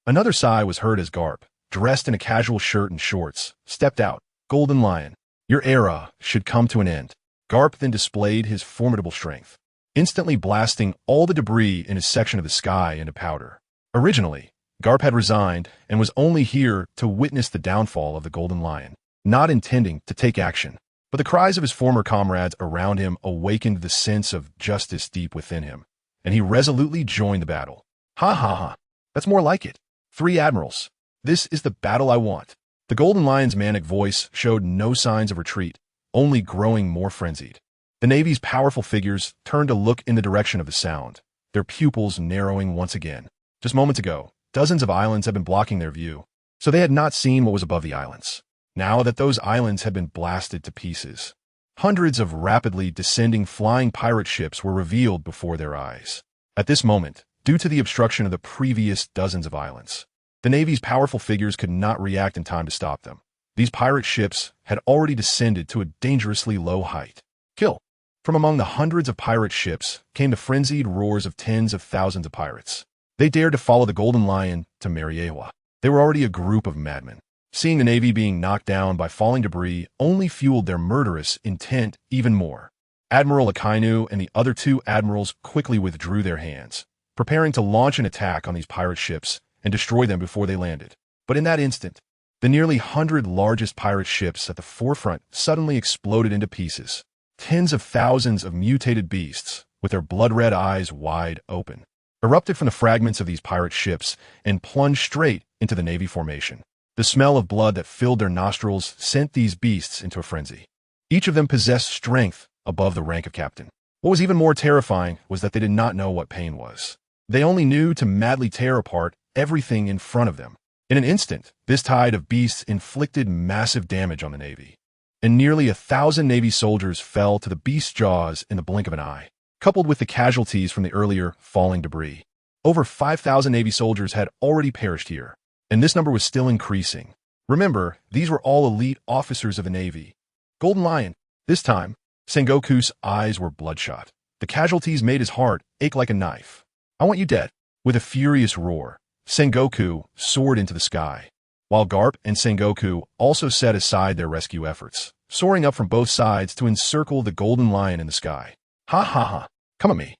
S1: Another sigh was heard as Garp, dressed in a casual shirt and shorts, stepped out. Golden Lion, your era should come to an end. Garp then displayed his formidable strength, instantly blasting all the debris in his section of the sky into powder. Originally, Garp had resigned and was only here to witness the downfall of the Golden Lion, not intending to take action. But the cries of his former comrades around him awakened the sense of justice deep within him, and he resolutely joined the battle. Ha ha ha, that's more like it. 3 admirals. This is the battle I want. The Golden Lion's manic voice showed no signs of retreat, only growing more frenzied. The Navy's powerful figures turned to look in the direction of the sound, their pupils narrowing once again. Just moments ago, dozens of islands had been blocking their view, so they had not seen what was above the islands. Now that those islands had been blasted to pieces, hundreds of rapidly descending flying pirate ships were revealed before their eyes. At this moment, due to the obstruction of the previous dozens of islands, the Navy's powerful figures could not react in time to stop them. These pirate ships had already descended to a dangerously low height. Kill! From among the hundreds of pirate ships came the frenzied roars of tens of thousands of pirates. They dared to follow the Golden Lion to Mariehua. They were already a group of madmen. Seeing the Navy being knocked down by falling debris only fueled their murderous intent even more. Admiral Akainu and the other two admirals quickly withdrew their hands, preparing to launch an attack on these pirate ships and destroy them before they landed. But in that instant, the nearly 100 largest pirate ships at the forefront suddenly exploded into pieces. Tens of thousands of mutated beasts, with their blood-red eyes wide open, erupted from the fragments of these pirate ships and plunged straight into the Navy formation. The smell of blood that filled their nostrils sent these beasts into a frenzy. Each of them possessed strength above the rank of captain. What was even more terrifying was that they did not know what pain was. They only knew to madly tear apart everything in front of them. In an instant, this tide of beasts inflicted massive damage on the Navy, and nearly 1,000 Navy soldiers fell to the beast's jaws in the blink of an eye, coupled with the casualties from the earlier falling debris. Over 5,000 Navy soldiers had already perished here, and this number was still increasing. Remember, these were all elite officers of the Navy. Golden Lion. This time, Sengoku's eyes were bloodshot. The casualties made his heart ache like a knife. "I want you dead." With a furious roar, Sengoku soared into the sky, while Garp and Sengoku also set aside their rescue efforts, soaring up from both sides to encircle the Golden Lion in the sky. "Ha ha ha, come at me."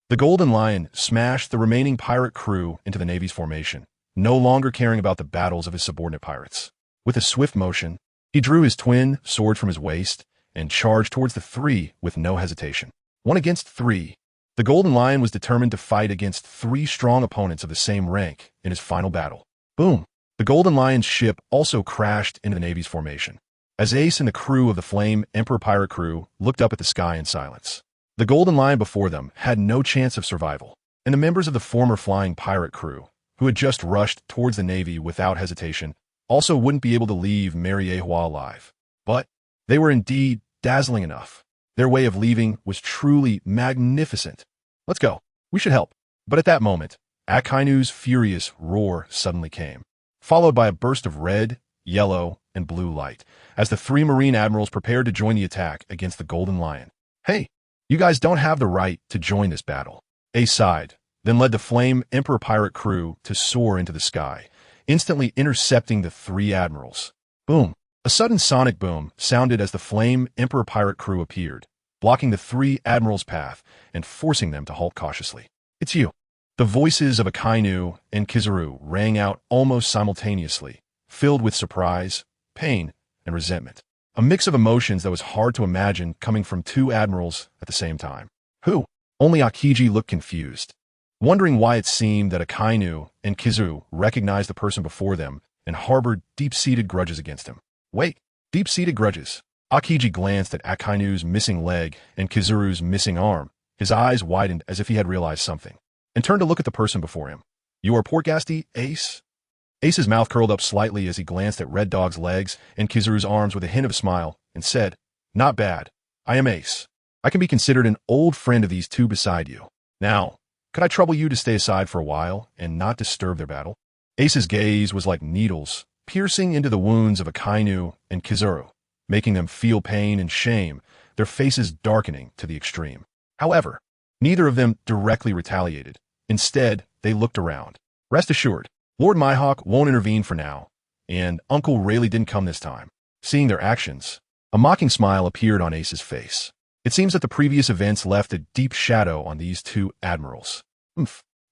S1: The Golden Lion smashed the remaining pirate crew into the Navy's formation, no longer caring about the battles of his subordinate pirates. With a swift motion, he drew his twin sword from his waist and charged towards the three with no hesitation. 1 against 3. The Golden Lion was determined to fight against 3 strong opponents of the same rank in his final battle. Boom! The Golden Lion's ship also crashed into the Navy's formation, as Ace and the crew of the Flame Emperor pirate crew looked up at the sky in silence. The Golden Lion before them had no chance of survival, and the members of the former flying pirate crew, who had just rushed towards the Navy without hesitation, also wouldn't be able to leave Mariehua alive. But they were indeed dazzling enough. Their way of leaving was truly magnificent. "Let's go. We should help." But at that moment, Akainu's furious roar suddenly came, followed by a burst of red, yellow, and blue light, as the 3 Marine admirals prepared to join the attack against the Golden Lion. "Hey, you guys don't have the right to join this battle." Ace sighed, then led the Flame Emperor pirate crew to soar into the sky, instantly intercepting the 3 admirals. Boom! A sudden sonic boom sounded as the Flame Emperor pirate crew appeared, blocking the 3 admirals' path and forcing them to halt cautiously. "It's you." The voices of Akainu and Kizaru rang out almost simultaneously, filled with surprise, pain, and resentment. A mix of emotions that was hard to imagine coming from 2 admirals at the same time. "Who?" Only Akiji looked confused, wondering why it seemed that Akainu and Kizaru recognized the person before them and harbored deep-seated grudges against him. Wait, deep-seated grudges? Akiji glanced at Akainu's missing leg and Kizaru's missing arm. His eyes widened as if he had realized something, and turned to look at the person before him. "You are Portghasti, Ace?" Ace's mouth curled up slightly as he glanced at Red Dog's legs and Kizaru's arms with a hint of a smile, and said, "Not bad. I am Ace. I can be considered an old friend of these 2 beside you. Now, could I trouble you to stay aside for a while and not disturb their battle?" Ace's gaze was like needles, piercing into the wounds of Akainu and Kizaru, making them feel pain and shame, their faces darkening to the extreme. However, neither of them directly retaliated. Instead, they looked around. Rest assured, Lord Mihawk won't intervene for now, and Uncle Rayleigh didn't come this time. Seeing their actions, a mocking smile appeared on Ace's face. It seems that the previous events left a deep shadow on these 2 admirals,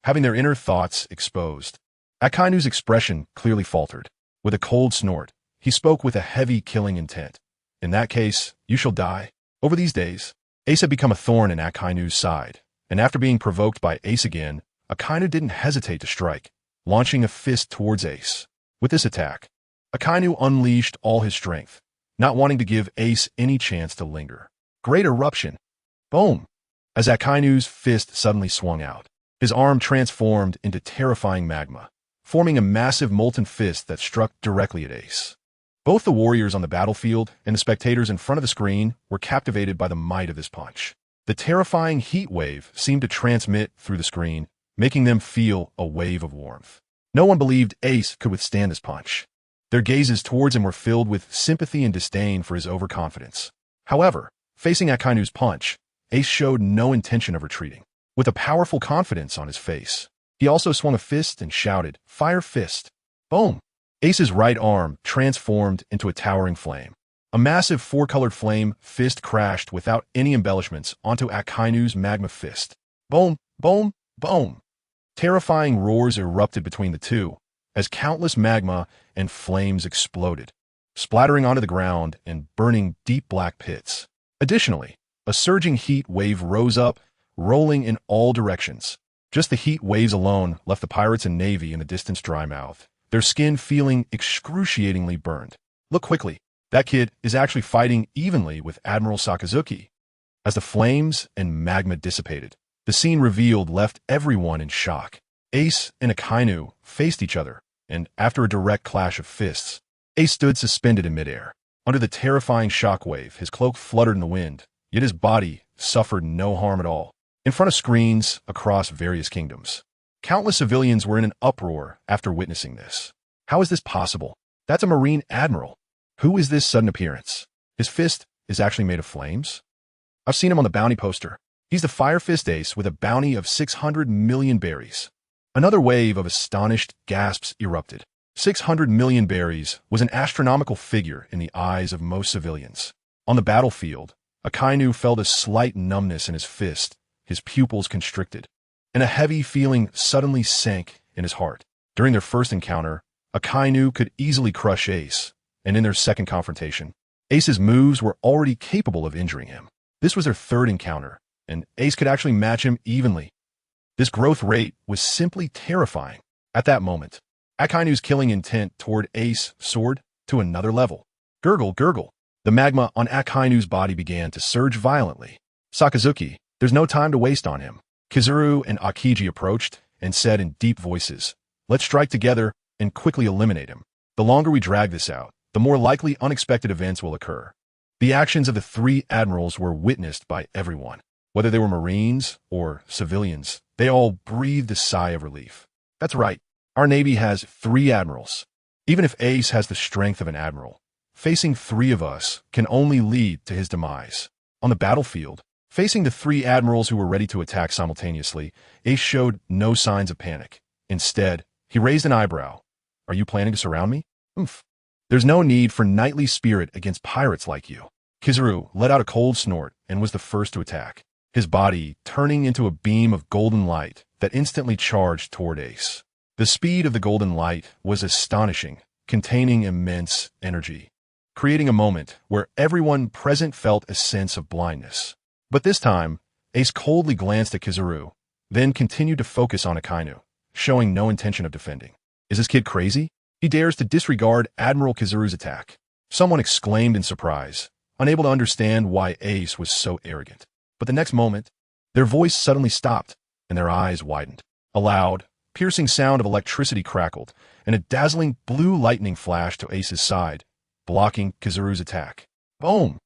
S1: having their inner thoughts exposed. Akainu's expression clearly faltered. With a cold snort, he spoke with a heavy killing intent. "In that case, you shall die." Over these days, Ace had become a thorn in Akainu's side, and after being provoked by Ace again, Akainu didn't hesitate to strike, launching a fist towards Ace. With this attack, Akainu unleashed all his strength, not wanting to give Ace any chance to linger. Great eruption. Boom! As Akainu's fist suddenly swung out, his arm transformed into terrifying magma, forming a massive molten fist that struck directly at Ace. Both the warriors on the battlefield and the spectators in front of the screen were captivated by the might of this punch. The terrifying heat wave seemed to transmit through the screen, making them feel a wave of warmth. No one believed Ace could withstand this punch. Their gazes towards him were filled with sympathy and disdain for his overconfidence. However, facing Akainu's punch, Ace showed no intention of retreating. With a powerful confidence on his face, he also swung a fist and shouted, "Fire fist!" Boom! Ace's right arm transformed into a towering flame, A massive four-colored flame fist crashed without any embellishments onto Akainu's magma fist. Boom, boom, boom. Terrifying roars erupted between the two as countless magma and flames exploded, splattering onto the ground and burning deep black pits. Additionally, a surging heat wave rose up, rolling in all directions. Just the heat waves alone left the pirates and navy in the distance dry mouth, their skin feeling excruciatingly burned. Look quickly. That kid is actually fighting evenly with Admiral Sakazuki. As the flames and magma dissipated, the scene revealed left everyone in shock. Ace and Akainu faced each other, and after a direct clash of fists, Ace stood suspended in midair. Under the terrifying shockwave, his cloak fluttered in the wind, yet his body suffered no harm at all. In front of screens across various kingdoms, countless civilians were in an uproar after witnessing this. How is this possible? That's a Marine Admiral. Who is this sudden appearance? His fist is actually made of flames? I've seen him on the bounty poster. He's the Fire Fist Ace with a bounty of 600 million berries. Another wave of astonished gasps erupted. 600 million berries was an astronomical figure in the eyes of most civilians. On the battlefield, Akainu felt a slight numbness in his fist, his pupils constricted, and a heavy feeling suddenly sank in his heart. During their first encounter, Akainu could easily crush Ace, and in their second confrontation, Ace's moves were already capable of injuring him. This was their third encounter, and Ace could actually match him evenly. This growth rate was simply terrifying. At that moment, Akainu's killing intent toward Ace soared to another level. Gurgle, gurgle. The magma on Akainu's body began to surge violently. Sakazuki, there's no time to waste on him. Kizuru and Akiji approached and said in deep voices, let's strike together and quickly eliminate him. The longer we drag this out, the more likely unexpected events will occur. The actions of the three admirals were witnessed by everyone. Whether they were Marines or civilians, they all breathed a sigh of relief. That's right, our Navy has 3 admirals. Even if Ace has the strength of an admiral, facing 3 of us can only lead to his demise. On the battlefield, facing the 3 admirals who were ready to attack simultaneously, Ace showed no signs of panic. Instead, he raised an eyebrow. Are you planning to surround me? Oomph. There's no need for knightly spirit against pirates like you. Kizuru let out a cold snort and was the first to attack, his body turning into a beam of golden light that instantly charged toward Ace. The speed of the golden light was astonishing, containing immense energy, creating a moment where everyone present felt a sense of blindness. But this time, Ace coldly glanced at Kizuru, then continued to focus on Akainu, showing no intention of defending. Is this kid crazy? He dares to disregard Admiral Kizuru's attack. Someone exclaimed in surprise, unable to understand why Ace was so arrogant. But the next moment, their voice suddenly stopped, and their eyes widened. A loud, piercing sound of electricity crackled, and a dazzling blue lightning flashed to Ace's side, blocking Kizuru's attack. Boom!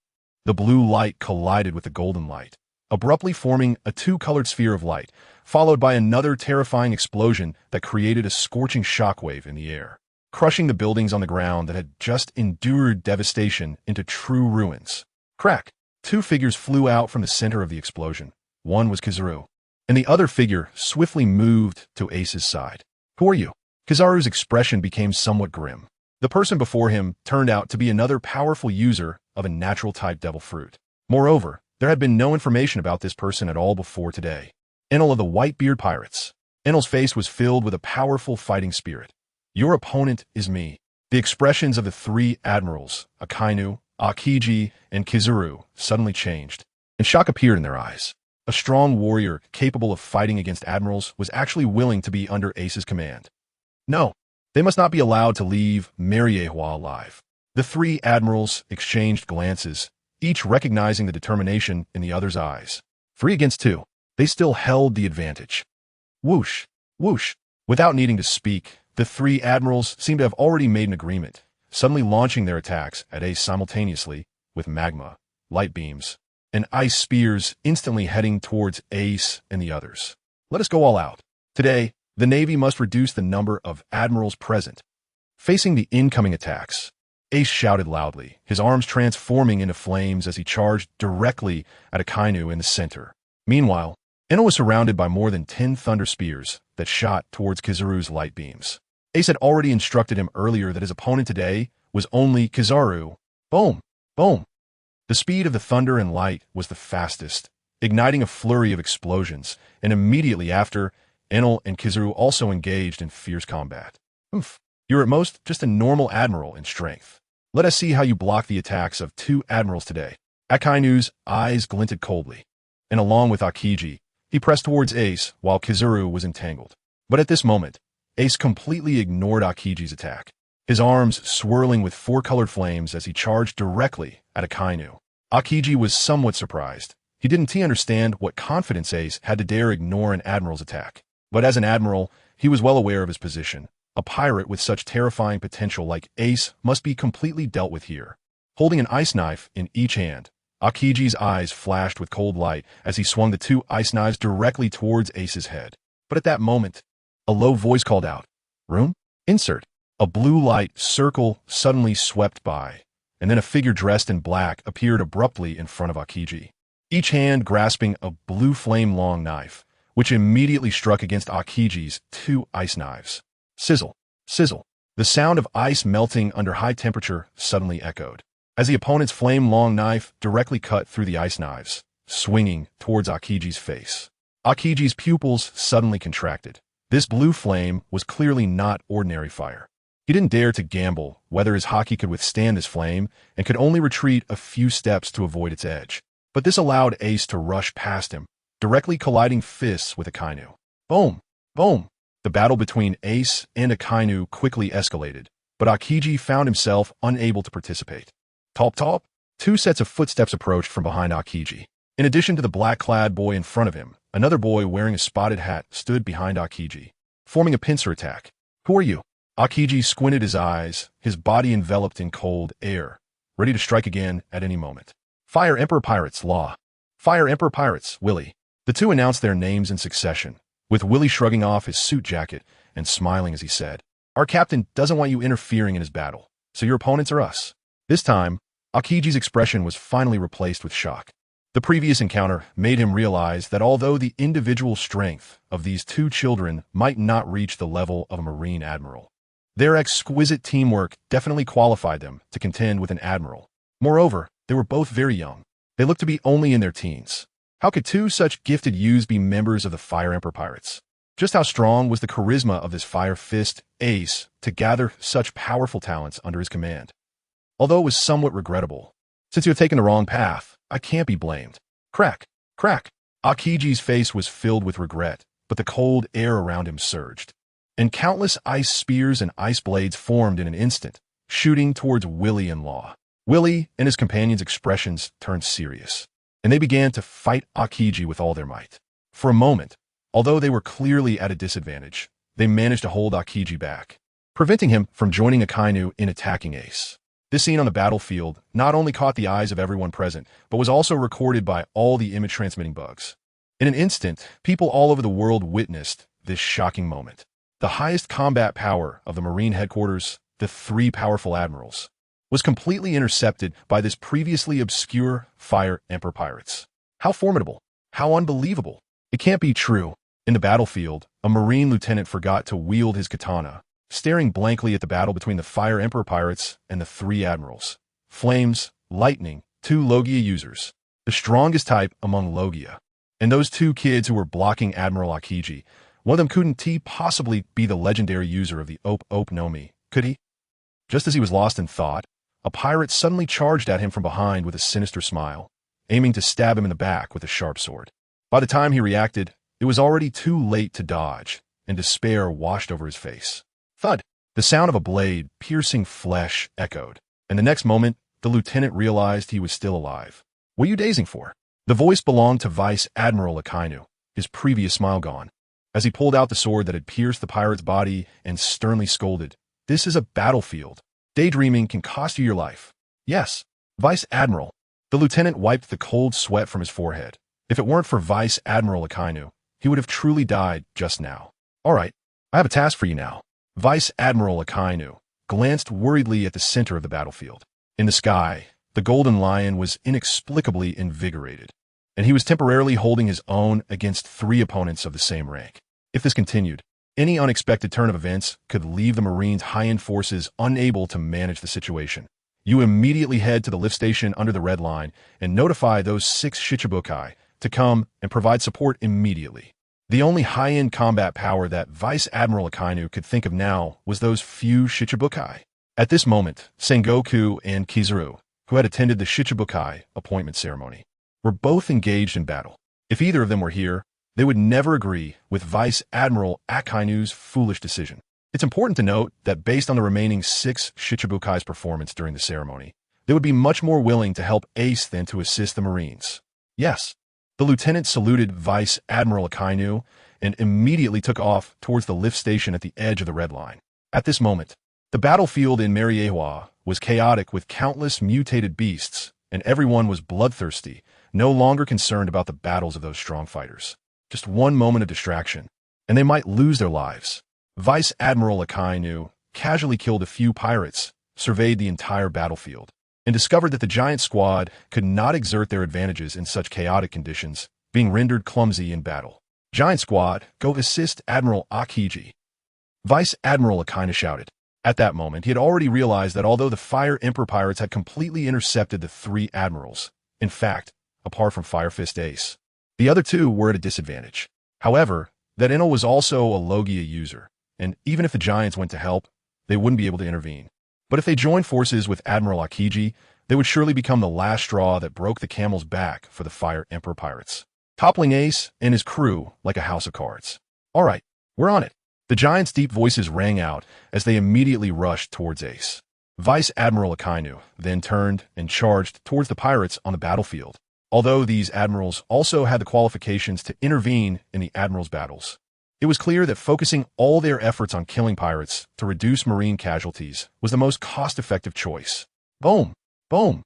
S1: The blue light collided with the golden light, abruptly forming a 2-colored sphere of light, followed by another terrifying explosion that created a scorching shockwave in the air, crushing the buildings on the ground that had just endured devastation into true ruins. Crack! 2 figures flew out from the center of the explosion. One was Kizuru, and the other figure swiftly moved to Ace's side. Who are you? Kizaru's expression became somewhat grim. The person before him turned out to be another powerful user of a natural-type devil fruit. Moreover, there had been no information about this person at all before today. Enel of the Whitebeard Pirates. Enel's face was filled with a powerful fighting spirit. Your opponent is me. The expressions of the 3 admirals, Akainu, Akiji, and Kizuru, suddenly changed, and shock appeared in their eyes. A strong warrior capable of fighting against admirals was actually willing to be under Ace's command. No, they must not be allowed to leave Mariehua alive. The 3 admirals exchanged glances, each recognizing the determination in the other's eyes. 3 against 2. They still held the advantage. Whoosh, whoosh. Without needing to speak, the 3 admirals seemed to have already made an agreement, suddenly launching their attacks at Ace simultaneously, with magma, light beams, and ice spears instantly heading towards Ace and the others. Let us go all out. Today, the Navy must reduce the number of admirals present. Facing the incoming attacks, Ace shouted loudly, his arms transforming into flames as he charged directly at Akainu in the center. Meanwhile, Enel was surrounded by more than 10 thunder spears that shot towards Kizaru's light beams. Ace had already instructed him earlier that his opponent today was only Kizaru. Boom! Boom! Boom! The speed of the thunder and light was the fastest, igniting a flurry of explosions, and immediately after, Enel and Kizaru also engaged in fierce combat. Oof. You're at most just a normal admiral in strength. Let us see how you block the attacks of two admirals today. Akainu's eyes glinted coldly, and along with Akiji, he pressed towards Ace while Kizaru was entangled. But at this moment, Ace completely ignored Akiji's attack, his arms swirling with four-colored flames as he charged directly at Akainu. Akiji was somewhat surprised. He didn't understand what confidence Ace had to dare ignore an admiral's attack. But as an admiral, he was well aware of his position. A pirate with such terrifying potential like Ace must be completely dealt with here. Holding an ice knife in each hand, Akiji's eyes flashed with cold light as he swung the two ice knives directly towards Ace's head. But at that moment, a low voice called out, "Room? Insert." A blue light circle suddenly swept by, and then a figure dressed in black appeared abruptly in front of Akiji, each hand grasping a blue flame-long knife, which immediately struck against Akiji's two ice knives. Sizzle, sizzle. The sound of ice melting under high temperature suddenly echoed, as the opponent's flame-long knife directly cut through the ice knives, swinging towards Akiji's face. Akiji's pupils suddenly contracted. This blue flame was clearly not ordinary fire. He didn't dare to gamble whether his haki could withstand this flame and could only retreat a few steps to avoid its edge. But this allowed Ace to rush past him, directly colliding fists with Akainu. Boom! Boom! The battle between Ace and Akainu quickly escalated, but Akiji found himself unable to participate. Top top! Two sets of footsteps approached from behind Akiji. In addition to the black-clad boy in front of him, another boy wearing a spotted hat stood behind Akiji, forming a pincer attack. Who are you? Akiji squinted his eyes, his body enveloped in cold air, ready to strike again at any moment. Fire Emperor Pirates, Law. Fire Emperor Pirates, Willie. The two announced their names in succession, with Willie shrugging off his suit jacket and smiling as he said, "Our captain doesn't want you interfering in his battle, so your opponents are us." This time, Akiji's expression was finally replaced with shock. The previous encounter made him realize that although the individual strength of these two children might not reach the level of a Marine admiral, their exquisite teamwork definitely qualified them to contend with an admiral. Moreover, they were both very young. They looked to be only in their teens. How could two such gifted youths be members of the Fire Emperor Pirates? Just how strong was the charisma of this Fire Fist Ace to gather such powerful talents under his command? Although it was somewhat regrettable, since you have taken the wrong path, I can't be blamed. Crack, crack. Akiji's face was filled with regret, but the cold air around him surged, and countless ice spears and ice blades formed in an instant, shooting towards Willie and Law. Willie and his companions' expressions turned serious, and they began to fight Akiji with all their might. For a moment, although they were clearly at a disadvantage, they managed to hold Akiji back, preventing him from joining Akainu in attacking Ace. This scene on the battlefield not only caught the eyes of everyone present, but was also recorded by all the image-transmitting bugs. In an instant, people all over the world witnessed this shocking moment. The highest combat power of the Marine headquarters, the three powerful admirals, was completely intercepted by this previously obscure Fire Emperor Pirates. How formidable! How unbelievable! It can't be true. In the battlefield, a Marine lieutenant forgot to wield his katana, staring blankly at the battle between the Fire Emperor Pirates and the three admirals. Flames, lightning, two Logia users, the strongest type among Logia. And those two kids who were blocking Admiral Akiji, one of them couldn't possibly be the legendary user of the Ope no Mi, could he? Just as he was lost in thought, a pirate suddenly charged at him from behind with a sinister smile, aiming to stab him in the back with a sharp sword. By the time he reacted, it was already too late to dodge, and despair washed over his face. Thud! The sound of a blade piercing flesh echoed, and the next moment, the lieutenant realized he was still alive. What are you dazing for? The voice belonged to Vice Admiral Akainu, his previous smile gone, as he pulled out the sword that had pierced the pirate's body and sternly scolded, "This is a battlefield. Daydreaming can cost you your life." Yes, Vice Admiral. The lieutenant wiped the cold sweat from his forehead. If it weren't for Vice Admiral Akainu, he would have truly died just now. All right, I have a task for you now. Vice Admiral Akainu glanced worriedly at the center of the battlefield. In the sky, the Golden Lion was inexplicably invigorated, and he was temporarily holding his own against three opponents of the same rank. If this continued, any unexpected turn of events could leave the Marines' high-end forces unable to manage the situation. You immediately head to the lift station under the red line and notify those 6 Shichibukai to come and provide support immediately. The only high-end combat power that Vice Admiral Akainu could think of now was those few Shichibukai. At this moment, Sengoku and Kizaru, who had attended the Shichibukai appointment ceremony, were both engaged in battle. If either of them were here, they would never agree with Vice Admiral Akainu's foolish decision. It's important to note that based on the remaining 6 Shichibukai's performance during the ceremony, they would be much more willing to help Ace than to assist the Marines. Yes. The lieutenant saluted Vice Admiral Akainu and immediately took off towards the lift station at the edge of the red line. At this moment, the battlefield in Mariehua was chaotic with countless mutated beasts, and everyone was bloodthirsty, no longer concerned about the battles of those strong fighters. Just one moment of distraction, and they might lose their lives. Vice Admiral Akainu casually killed a few pirates, surveyed the entire battlefield, and discovered that the giant squad could not exert their advantages in such chaotic conditions, being rendered clumsy in battle. Giant squad, go assist Admiral Akiji. Vice Admiral Akainu shouted. At that moment, he had already realized that although the Fire Emperor pirates had completely intercepted the 3 admirals, in fact, apart from Fire Fist Ace, the other 2 were at a disadvantage. However, that Enel was also a Logia user, and even if the giants went to help, they wouldn't be able to intervene. But if they joined forces with Admiral Akiji, they would surely become the last straw that broke the camel's back for the Fire Emperor pirates, toppling Ace and his crew like a house of cards. All right, we're on it. The giants' deep voices rang out as they immediately rushed towards Ace. Vice Admiral Akainu then turned and charged towards the pirates on the battlefield. Although these admirals also had the qualifications to intervene in the admirals' battles, it was clear that focusing all their efforts on killing pirates to reduce marine casualties was the most cost-effective choice. Boom! Boom!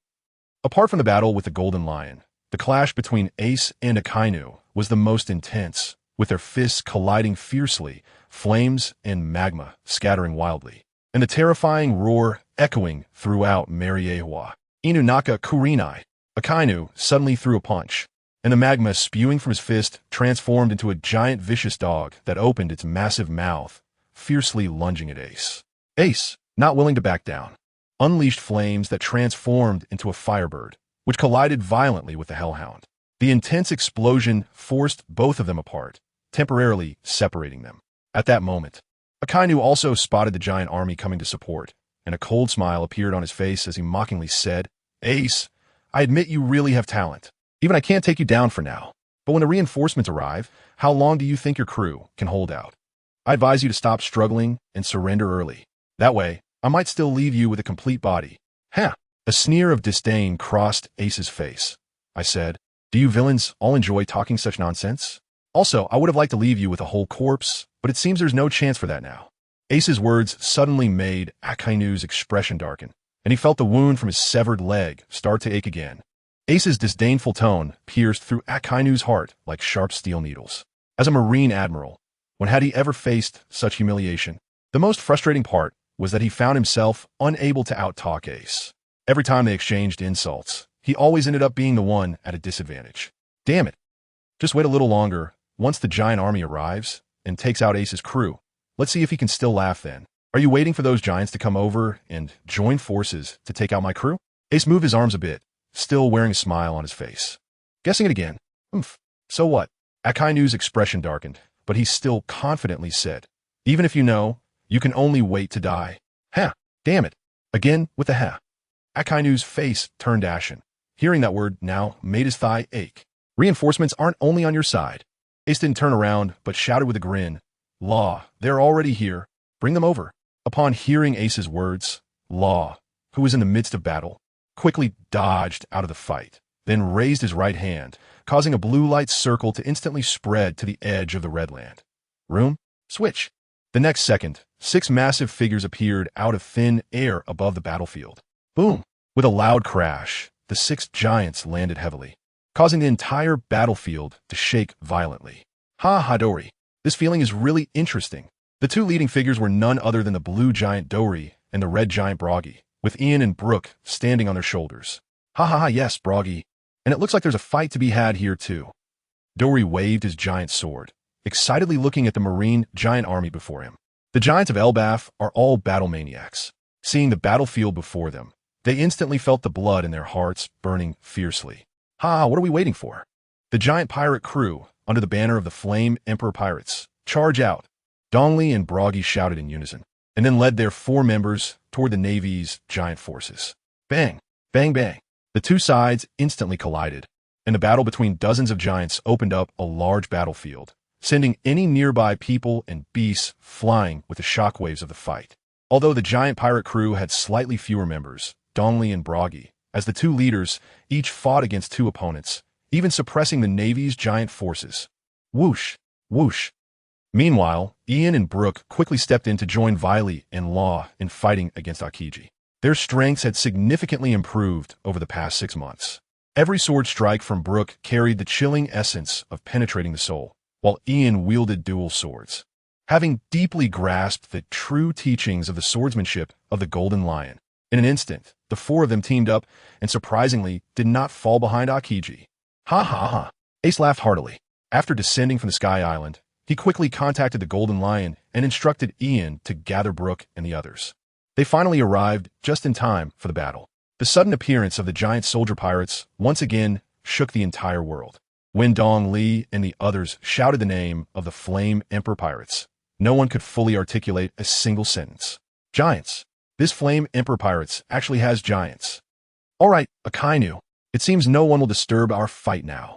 S1: Apart from the battle with the Golden Lion, the clash between Ace and Akainu was the most intense, with their fists colliding fiercely, flames and magma scattering wildly, and the terrifying roar echoing throughout Mariehua. Inunaka Kurenai. Akainu suddenly threw a punch, and the magma spewing from his fist transformed into a giant vicious dog that opened its massive mouth, fiercely lunging at Ace. Ace, not willing to back down, unleashed flames that transformed into a firebird, which collided violently with the Hellhound. The intense explosion forced both of them apart, temporarily separating them. At that moment, Akainu also spotted the giant army coming to support, and a cold smile appeared on his face as he mockingly said, "Ace, I admit you really have talent. Even I can't take you down for now. But when the reinforcements arrive, how long do you think your crew can hold out? I advise you to stop struggling and surrender early. That way, I might still leave you with a complete body." "Huh." A sneer of disdain crossed Ace's face. I said, "Do you villains all enjoy talking such nonsense? Also, I would have liked to leave you with a whole corpse, but it seems there's no chance for that now." Ace's words suddenly made Akainu's expression darken, and he felt the wound from his severed leg start to ache again. Ace's disdainful tone pierced through Akainu's heart like sharp steel needles. As a Marine Admiral, when had he ever faced such humiliation? The most frustrating part was that he found himself unable to outtalk Ace. Every time they exchanged insults, he always ended up being the one at a disadvantage. Damn it. Just wait a little longer. Once the giant army arrives and takes out Ace's crew, let's see if he can still laugh then. Are you waiting for those giants to come over and join forces to take out my crew? Ace moved his arms a bit, still wearing a smile on his face. Guessing it again. So what? Akainu's expression darkened, but he still confidently said, "Even if you know, you can only wait to die." "Huh, damn it." Again with the "huh." Akainu's face turned ashen. Hearing that word now made his thigh ache. "Reinforcements aren't only on your side." Ace didn't turn around, but shouted with a grin, "Law, they're already here. Bring them over." Upon hearing Ace's words, Law, who was in the midst of battle, quickly dodged out of the fight, then raised his right hand, causing a blue light circle to instantly spread to the edge of the Redland. Room? Switch. The next second, 6 massive figures appeared out of thin air above the battlefield. Boom! With a loud crash, the 6 giants landed heavily, causing the entire battlefield to shake violently. Hadori. This feeling is really interesting. The 2 leading figures were none other than the blue giant Dori and the red giant Broggy, with Ian and Brooke standing on their shoulders. Yes, Broggy. And it looks like there's a fight to be had here too. Dori waved his giant sword, excitedly looking at the marine giant army before him. The giants of Elbaf are all battle maniacs. Seeing the battlefield before them, They instantly felt the blood in their hearts burning fiercely. Ha, what are we waiting for? The giant pirate crew, under the banner of the Flame Emperor Pirates, charge out. Dongli and Broggy shouted in unison, and then led their 4 members toward the Navy's giant forces. Bang! Bang bang! The two sides instantly collided, and the battle between dozens of giants opened up a large battlefield, sending any nearby people and beasts flying with the shockwaves of the fight. Although the giant pirate crew had slightly fewer members, Dongli and Broggy, as the 2 leaders, each fought against 2 opponents, even suppressing the Navy's giant forces. Whoosh! Whoosh! Meanwhile, Ian and Brooke quickly stepped in to join Viley and Law in fighting against Akiji. Their strengths had significantly improved over the past 6 months. Every sword strike from Brooke carried the chilling essence of penetrating the soul, while Ian wielded dual swords. Having deeply grasped the true teachings of the swordsmanship of the Golden Lion, in an instant, the 4 of them teamed up and surprisingly did not fall behind Akiji. Ha ha ha! Ace laughed heartily. After descending from the Sky Island, he quickly contacted the Golden Lion and instructed Ian to gather Brooke and the others. They finally arrived just in time for the battle. The sudden appearance of the giant soldier pirates once again shook the entire world. When Dong Li and the others shouted the name of the Flame Emperor Pirates, no one could fully articulate a single sentence. Giants. This Flame Emperor Pirates actually has giants. All right, Akainu. It seems no one will disturb our fight now.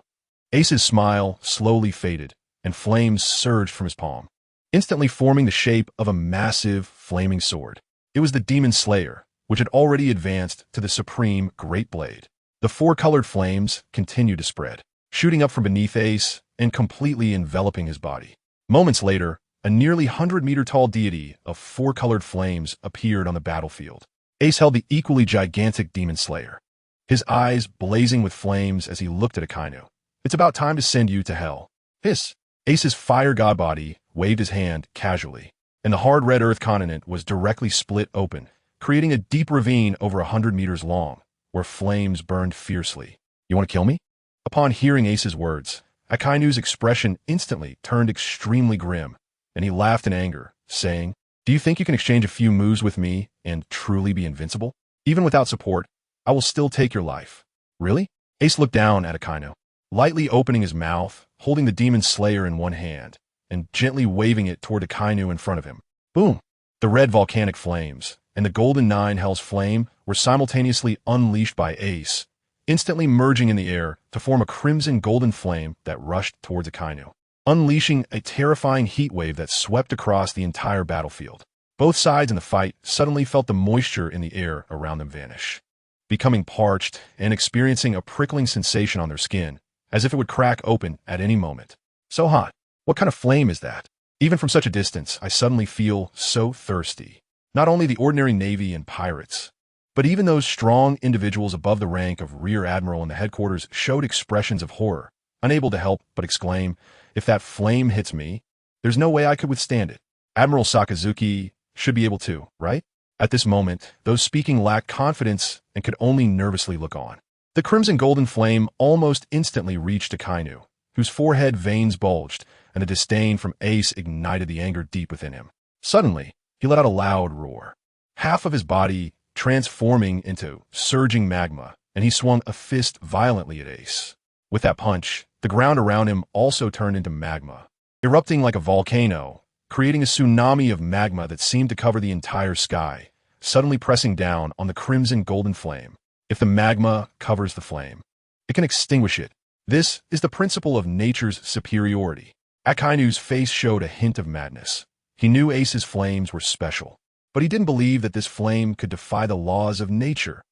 S1: Ace's smile slowly faded, and flames surged from his palm, instantly forming the shape of a massive, flaming sword. It was the Demon Slayer, which had already advanced to the supreme Great Blade. The 4-colored flames continued to spread, shooting up from beneath Ace and completely enveloping his body. Moments later, a nearly 100-meter-tall deity of 4-colored flames appeared on the battlefield. Ace held the equally gigantic Demon Slayer, his eyes blazing with flames as he looked at Akainu. It's about time to send you to hell. Hiss! Ace's fire god body waved his hand casually, and the hard red earth continent was directly split open, creating a deep ravine over 100 meters long, where flames burned fiercely. You want to kill me? Upon hearing Ace's words, Akainu's expression instantly turned extremely grim, and he laughed in anger, saying, Do you think you can exchange a few moves with me and truly be invincible? Even without support, I will still take your life. Really? Ace looked down at Akainu, lightly opening his mouth, holding the Demon Slayer in one hand, and gently waving it toward Akainu in front of him. Boom! The red volcanic flames and the Golden Nine Hell's Flame were simultaneously unleashed by Ace, instantly merging in the air to form a crimson golden flame that rushed towards Akainu, unleashing a terrifying heat wave that swept across the entire battlefield. Both sides in the fight suddenly felt the moisture in the air around them vanish, becoming parched and experiencing a prickling sensation on their skin, as if it would crack open at any moment. So hot. What kind of flame is that? Even from such a distance, I suddenly feel so thirsty. Not only the ordinary Navy and pirates, but even those strong individuals above the rank of Rear Admiral in the headquarters showed expressions of horror, unable to help but exclaim, If that flame hits me, there's no way I could withstand it. Admiral Sakazuki should be able to, right? At this moment, those speaking lacked confidence and could only nervously look on. The crimson golden flame almost instantly reached Akainu, whose forehead veins bulged, and a disdain from Ace ignited the anger deep within him. Suddenly, he let out a loud roar, half of his body transforming into surging magma, and he swung a fist violently at Ace. With that punch, the ground around him also turned into magma, erupting like a volcano, creating a tsunami of magma that seemed to cover the entire sky, suddenly pressing down on the crimson golden flame. If the magma covers the flame, it can extinguish it. This is the principle of nature's superiority. Akainu's face showed a hint of madness. He knew Ace's flames were special, but he didn't believe that this flame could defy the laws of nature.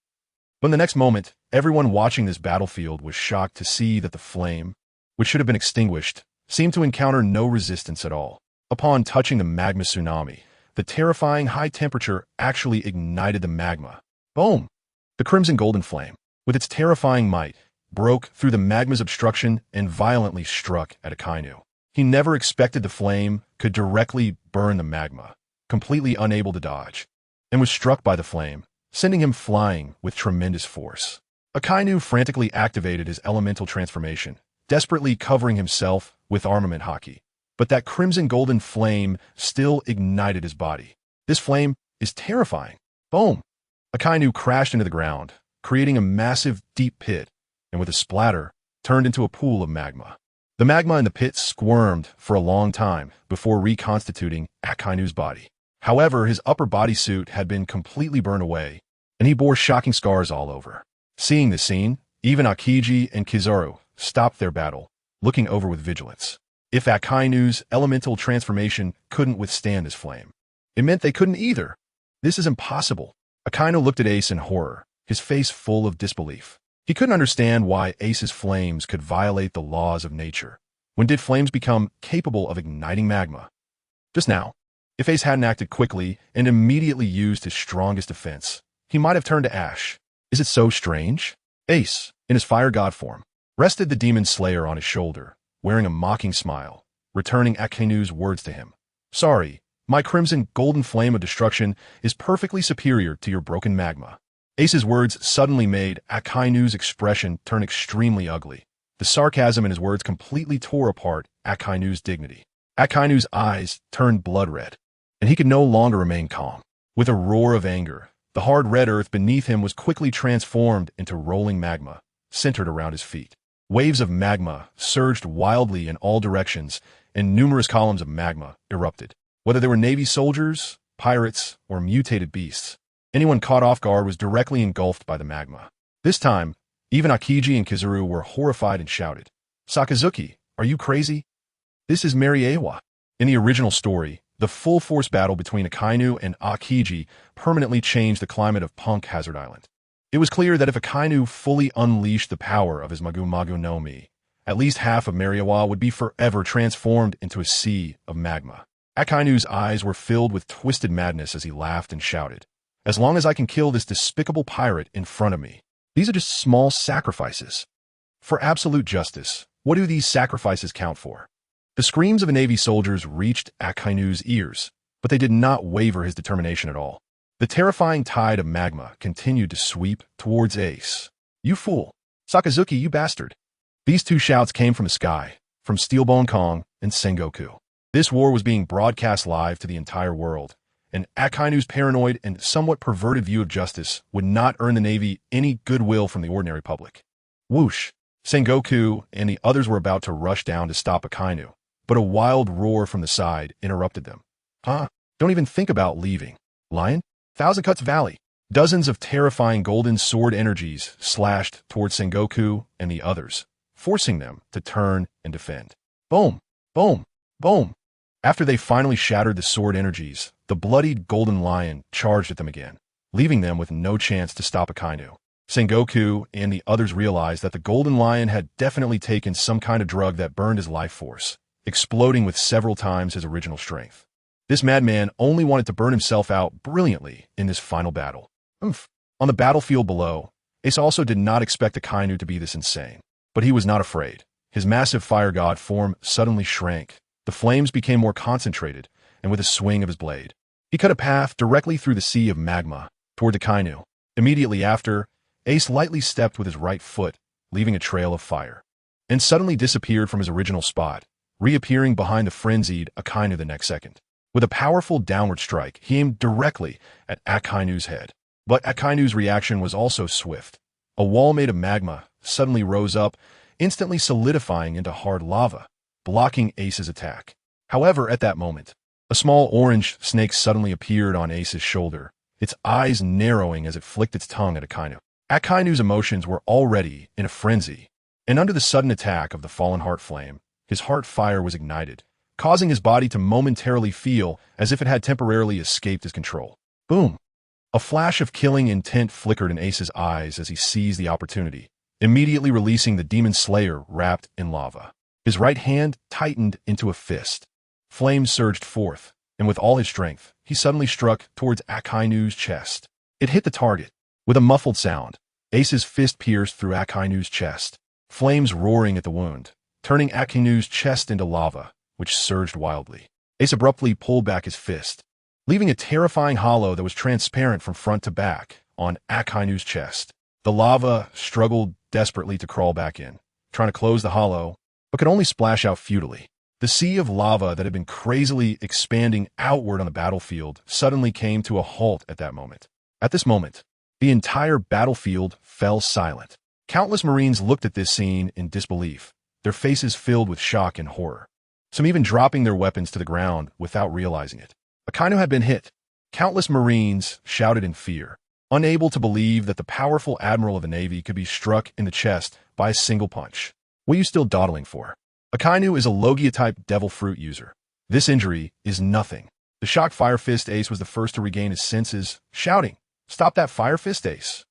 S1: But in the next moment, everyone watching this battlefield was shocked to see that the flame, which should have been extinguished, seemed to encounter no resistance at all. Upon touching the magma tsunami, the terrifying high temperature actually ignited the magma. Boom! The crimson golden flame, with its terrifying might, broke through the magma's obstruction and violently struck at Akainu. He never expected the flame could directly burn the magma, completely unable to dodge, and was struck by the flame, sending him flying with tremendous force. Akainu frantically activated his elemental transformation, desperately covering himself with armament haki. But that crimson golden flame still ignited his body. This flame is terrifying. Boom! Akainu crashed into the ground, creating a massive, deep pit, and with a splatter, turned into a pool of magma. The magma in the pit squirmed for a long time before reconstituting Akainu's body. However, his upper bodysuit had been completely burned away, and he bore shocking scars all over. Seeing the scene, even Akiji and Kizaru stopped their battle, looking over with vigilance. If Akainu's elemental transformation couldn't withstand his flame, it meant they couldn't either. This is impossible. Akainu looked at Ace in horror, his face full of disbelief. He couldn't understand why Ace's flames could violate the laws of nature. When did flames become capable of igniting magma? Just now. If Ace hadn't acted quickly and immediately used his strongest defense, he might have turned to ash. Is it so strange? Ace, in his fire god form, rested the demon slayer on his shoulder, wearing a mocking smile, returning Akainu's words to him. Sorry, my crimson golden flame of destruction is perfectly superior to your broken magma. Ace's words suddenly made Akainu's expression turn extremely ugly. The sarcasm in his words completely tore apart Akainu's dignity. Akainu's eyes turned blood red, and he could no longer remain calm. With a roar of anger, the hard red earth beneath him was quickly transformed into rolling magma, centered around his feet. Waves of magma surged wildly in all directions, and numerous columns of magma erupted. Whether they were Navy soldiers, pirates, or mutated beasts, anyone caught off guard was directly engulfed by the magma. This time, even Akiji and Kizaru were horrified and shouted, Sakazuki, are you crazy? This is Mariewa. In the original story, the full-force battle between Akainu and Akiji permanently changed the climate of Punk Hazard Island. It was clear that if Akainu fully unleashed the power of his Magu Magu no Mi, at least half of Mariewa would be forever transformed into a sea of magma. Akainu's eyes were filled with twisted madness as he laughed and shouted, As long as I can kill this despicable pirate in front of me, these are just small sacrifices. For absolute justice, what do these sacrifices count for? The screams of the Navy soldiers reached Akainu's ears, but they did not waver his determination at all. The terrifying tide of magma continued to sweep towards Ace. You fool! Sakazuki, you bastard! These two shouts came from the sky, from Steelbone Kong and Sengoku. This war was being broadcast live to the entire world, and Akainu's paranoid and somewhat perverted view of justice would not earn the Navy any goodwill from the ordinary public. Whoosh! Sengoku and the others were about to rush down to stop Akainu, but a wild roar from the side interrupted them. Huh? Don't even think about leaving. Lion? Thousand Cuts Valley. Dozens of terrifying golden sword energies slashed towards Sengoku and the others, forcing them to turn and defend. Boom! Boom! Boom! After they finally shattered the sword energies, the bloodied golden lion charged at them again, leaving them with no chance to stop Akainu. Sengoku and the others realized that the golden lion had definitely taken some kind of drug that burned his life force, exploding with several times his original strength. This madman only wanted to burn himself out brilliantly in this final battle. Oomph. On the battlefield below, Ace also did not expect Akainu to be this insane, but he was not afraid. His massive fire god form suddenly shrank. The flames became more concentrated, and with a swing of his blade, he cut a path directly through the sea of magma toward Akainu. Immediately after, Ace lightly stepped with his right foot, leaving a trail of fire, and suddenly disappeared from his original spot, reappearing behind the frenzied Akainu the next second. With a powerful downward strike, he aimed directly at Akainu's head. But Akainu's reaction was also swift. A wall made of magma suddenly rose up, instantly solidifying into hard lava, blocking Ace's attack. However, at that moment, a small orange snake suddenly appeared on Ace's shoulder, its eyes narrowing as it flicked its tongue at Akainu. Akainu's emotions were already in a frenzy, and under the sudden attack of the fallen heart flame, his heart fire was ignited, causing his body to momentarily feel as if it had temporarily escaped his control. Boom! A flash of killing intent flickered in Ace's eyes as he seized the opportunity, immediately releasing the demon slayer wrapped in lava. His right hand tightened into a fist. Flames surged forth, and with all his strength, he suddenly struck towards Akainu's chest. It hit the target. With a muffled sound, Ace's fist pierced through Akainu's chest, flames roaring at the wound, turning Akainu's chest into lava, which surged wildly. Ace abruptly pulled back his fist, leaving a terrifying hollow that was transparent from front to back on Akainu's chest. The lava struggled desperately to crawl back in, trying to close the hollow, but could only splash out futilely. The sea of lava that had been crazily expanding outward on the battlefield suddenly came to a halt at that moment. At this moment, The entire battlefield fell silent. Countless Marines looked at this scene in disbelief, their faces filled with shock and horror. Some even dropping their weapons to the ground without realizing it. Akainu had been hit. Countless Marines shouted in fear, unable to believe that the powerful admiral of the Navy could be struck in the chest by a single punch. What are you still dawdling for? Akainu is a Logia-type Devil Fruit user. This injury is nothing. The shocked Fire Fist Ace was the first to regain his senses, shouting, "Stop that Fire Fist, Ace!"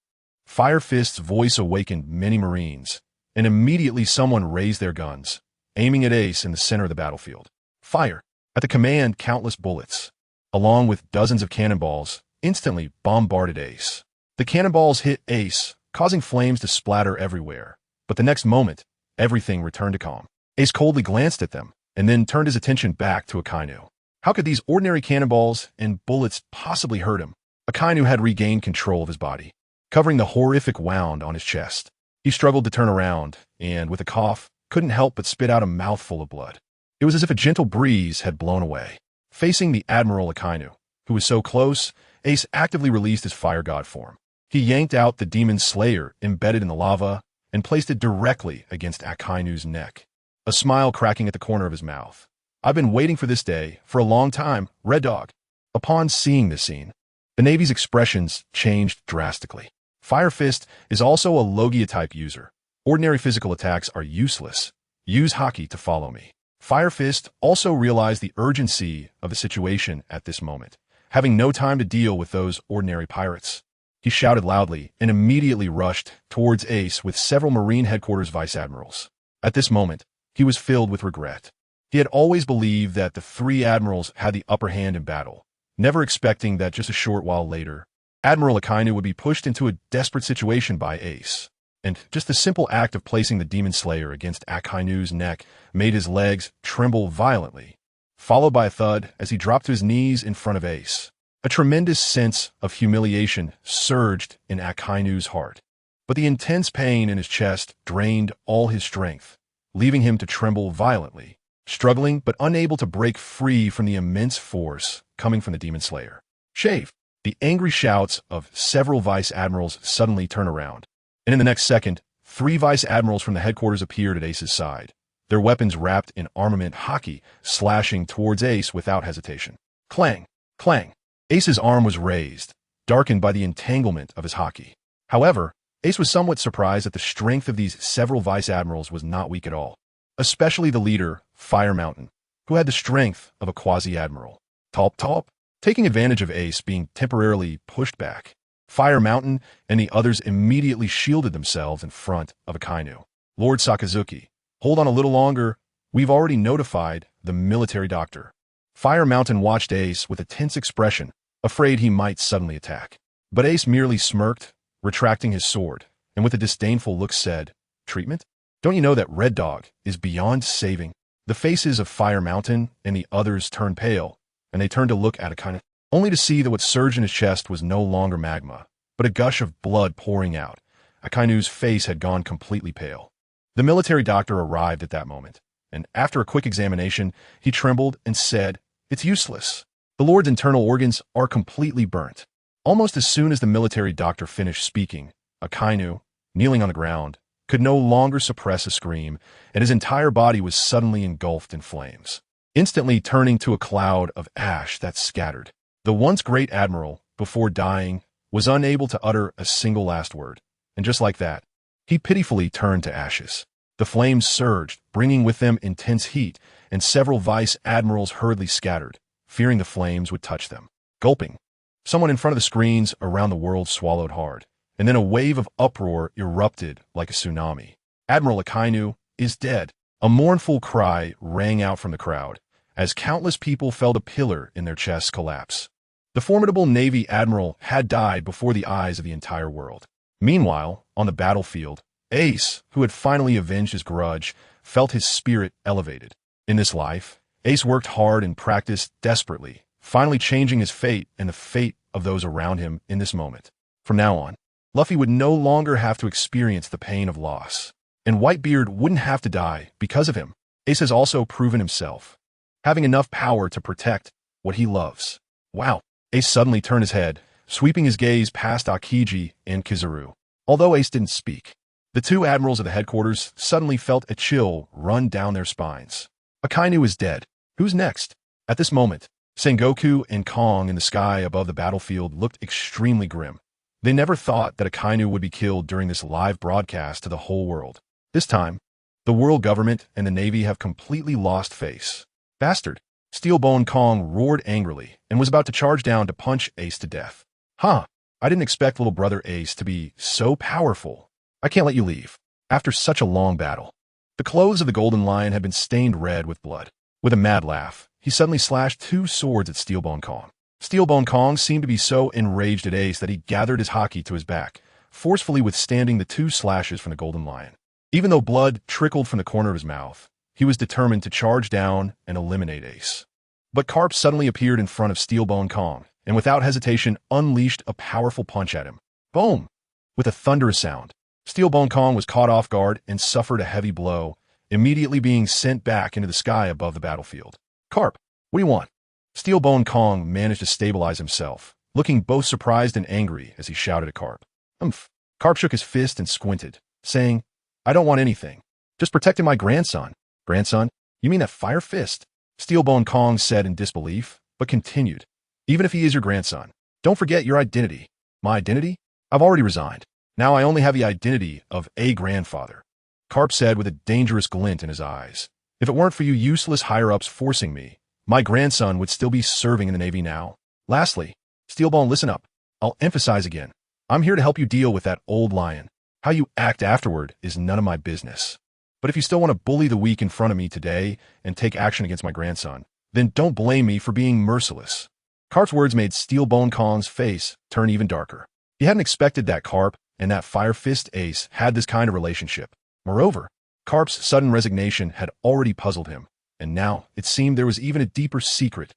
S1: Fire Fist's voice awakened many Marines, and immediately someone raised their guns, aiming at Ace in the center of the battlefield. Fire! At the command, countless bullets, along with dozens of cannonballs, instantly bombarded Ace. The cannonballs hit Ace, causing flames to splatter everywhere. But the next moment, everything returned to calm. Ace coldly glanced at them, and then turned his attention back to Akainu. How could these ordinary cannonballs and bullets possibly hurt him? Akainu had regained control of his body, covering the horrific wound on his chest. He struggled to turn around, and with a cough, couldn't help but spit out a mouthful of blood. It was as if a gentle breeze had blown away. Facing the Admiral Akainu, who was so close, Ace actively released his fire god form. He yanked out the demon slayer embedded in the lava and placed it directly against Akainu's neck, a smile cracking at the corner of his mouth. "I've been waiting for this day for a long time, Red Dog." Upon seeing this scene, the Navy's expressions changed drastically. Fire Fist is also a Logia-type user. Ordinary physical attacks are useless. Use Haki to follow me. Fire Fist also realized the urgency of the situation at this moment, having no time to deal with those ordinary pirates. He shouted loudly and immediately rushed towards Ace with several Marine Headquarters Vice Admirals. At this moment, he was filled with regret. He had always believed that the three admirals had the upper hand in battle, never expecting that just a short while later, Admiral Akainu would be pushed into a desperate situation by Ace. And just the simple act of placing the Demon Slayer against Akainu's neck made his legs tremble violently, followed by a thud as he dropped to his knees in front of Ace. A tremendous sense of humiliation surged in Akainu's heart, but the intense pain in his chest drained all his strength, leaving him to tremble violently, struggling but unable to break free from the immense force coming from the Demon Slayer. "Shave!" The angry shouts of several Vice Admirals suddenly turn around, and in the next second, 3 Vice Admirals from the headquarters appeared at Ace's side, their weapons wrapped in armament Haki, slashing towards Ace without hesitation. Clang! Clang! Ace's arm was raised, darkened by the entanglement of his Haki. However, Ace was somewhat surprised that the strength of these several Vice Admirals was not weak at all, especially the leader, Fire Mountain, who had the strength of a quasi-admiral. Top. Taking advantage of Ace being temporarily pushed back, Fire Mountain and the others immediately shielded themselves in front of Akainu. "Lord Sakazuki, hold on a little longer. We've already notified the military doctor." Fire Mountain watched Ace with a tense expression, afraid he might suddenly attack. But Ace merely smirked, retracting his sword, and with a disdainful look said, "Treatment? Don't you know that Red Dog is beyond saving?" The faces of Fire Mountain and the others turned pale, and they turned to look at Akainu, only to see that what surged in his chest was no longer magma, but a gush of blood pouring out. Akainu's face had gone completely pale. The military doctor arrived at that moment, and after a quick examination, he trembled and said, "It's useless. The Lord's internal organs are completely burnt." Almost as soon as the military doctor finished speaking, Akainu, kneeling on the ground, could no longer suppress a scream, and his entire body was suddenly engulfed in flames, instantly turning to a cloud of ash that scattered. The once great admiral, before dying, was unable to utter a single last word, and just like that, he pitifully turned to ashes. The flames surged, bringing with them intense heat, and several Vice Admirals hurriedly scattered, fearing the flames would touch them. Gulping. Someone in front of the screens around the world swallowed hard, and then a wave of uproar erupted like a tsunami. "Admiral Akainu is dead." A mournful cry rang out from the crowd, as countless people felt a pillar in their chests collapse. The formidable Navy admiral had died before the eyes of the entire world. Meanwhile, on the battlefield, Ace, who had finally avenged his grudge, felt his spirit elevated. In this life, Ace worked hard and practiced desperately, finally changing his fate and the fate of those around him in this moment. From now on, Luffy would no longer have to experience the pain of loss, and Whitebeard wouldn't have to die because of him. Ace has also proven himself, having enough power to protect what he loves. Wow! Ace suddenly turned his head, sweeping his gaze past Akiji and Kizaru. Although Ace didn't speak, the two admirals of the headquarters suddenly felt a chill run down their spines. Akainu is dead. Who's next? At this moment, Sengoku and Kong in the sky above the battlefield looked extremely grim. They never thought that Akainu would be killed during this live broadcast to the whole world. This time, the world government and the Navy have completely lost face. Bastard! Steelbone Kong roared angrily and was about to charge down to punch Ace to death. Huh, I didn't expect little brother Ace to be so powerful. I can't let you leave. After such a long battle. The clothes of the Golden Lion had been stained red with blood. With a mad laugh, he suddenly slashed two swords at Steelbone Kong. Steelbone Kong seemed to be so enraged at Ace that he gathered his haki to his back, forcefully withstanding the two slashes from the Golden Lion. Even though blood trickled from the corner of his mouth, he was determined to charge down and eliminate Ace. But Carp suddenly appeared in front of Steelbone Kong, and without hesitation unleashed a powerful punch at him. Boom! With a thunderous sound, Steelbone Kong was caught off guard and suffered a heavy blow, immediately being sent back into the sky above the battlefield. Carp, what do you want? Steelbone Kong managed to stabilize himself, looking both surprised and angry as he shouted at Carp. Humph. Carp shook his fist and squinted, saying, I don't want anything. Just protecting my grandson. Grandson? You mean that Fire Fist? Steelbone Kong said in disbelief, but continued. Even if he is your grandson, don't forget your identity. My identity? I've already resigned. Now I only have the identity of a grandfather. Carp said with a dangerous glint in his eyes. If it weren't for you useless higher-ups forcing me, my grandson would still be serving in the Navy now. Lastly, Steelbone, listen up. I'll emphasize again. I'm here to help you deal with that old lion. How you act afterward is none of my business. But if you still want to bully the weak in front of me today and take action against my grandson, then don't blame me for being merciless. Carp's words made Steelbone Kong's face turn even darker. He hadn't expected that Carp and that Fire Fist Ace had this kind of relationship. Moreover, Carp's sudden resignation had already puzzled him, and now it seemed there was even a deeper secret.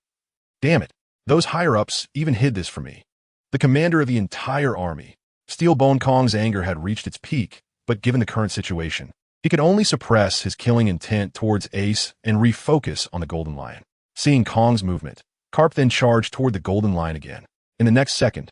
S1: Damn it, those higher-ups even hid this from me. The commander of the entire army. Steelbone Kong's anger had reached its peak, but given the current situation, he could only suppress his killing intent towards Ace and refocus on the Golden Lion. Seeing Kong's movement, Carp then charged toward the Golden Lion again. In the next second,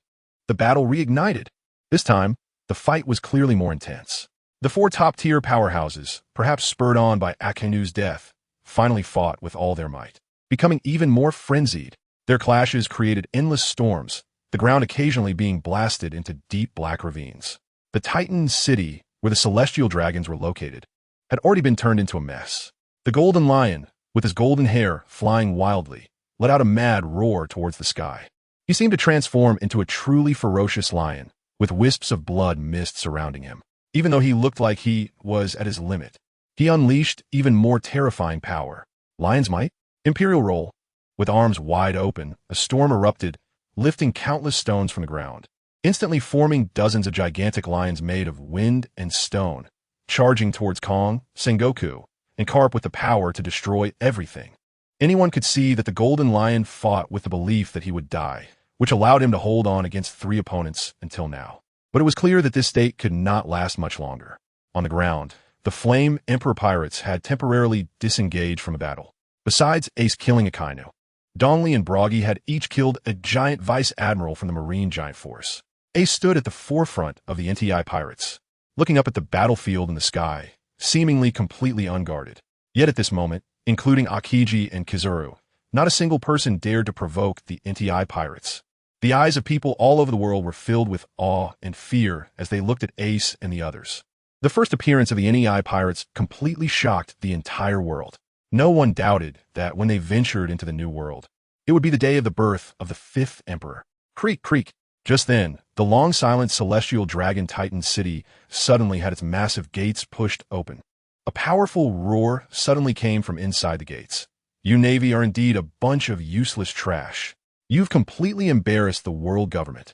S1: the battle reignited. This time, the fight was clearly more intense. The four top-tier powerhouses, perhaps spurred on by Akainu's death, finally fought with all their might. Becoming even more frenzied, their clashes created endless storms, the ground occasionally being blasted into deep black ravines. The Titan city, where the celestial dragons were located, had already been turned into a mess. The Golden Lion, with his golden hair flying wildly, let out a mad roar towards the sky. He seemed to transform into a truly ferocious lion, with wisps of blood mist surrounding him. Even though he looked like he was at his limit, he unleashed even more terrifying power. Lion's might? Imperial roll. With arms wide open, a storm erupted, lifting countless stones from the ground, instantly forming dozens of gigantic lions made of wind and stone, charging towards Kong, Sengoku, and Carp with the power to destroy everything. Anyone could see that the Golden Lion fought with the belief that he would die, which allowed him to hold on against three opponents until now. But it was clear that this state could not last much longer. On the ground, the Flame Emperor pirates had temporarily disengaged from the battle. Besides Ace killing Akainu, Dongli and Broggy had each killed a giant vice admiral from the Marine Giant Force. Ace stood at the forefront of the NTI pirates, looking up at the battlefield in the sky, seemingly completely unguarded. Yet at this moment, including Akiji and Kizaru, not a single person dared to provoke the NTI pirates. The eyes of people all over the world were filled with awe and fear as they looked at Ace and the others. The first appearance of the NEI pirates completely shocked the entire world. No one doubted that when they ventured into the new world, it would be the day of the birth of the fifth emperor. Creak, creak. Just then, the long-silent celestial dragon Titan city suddenly had its massive gates pushed open. A powerful roar suddenly came from inside the gates. You Navy are indeed a bunch of useless trash. You've completely embarrassed the world government.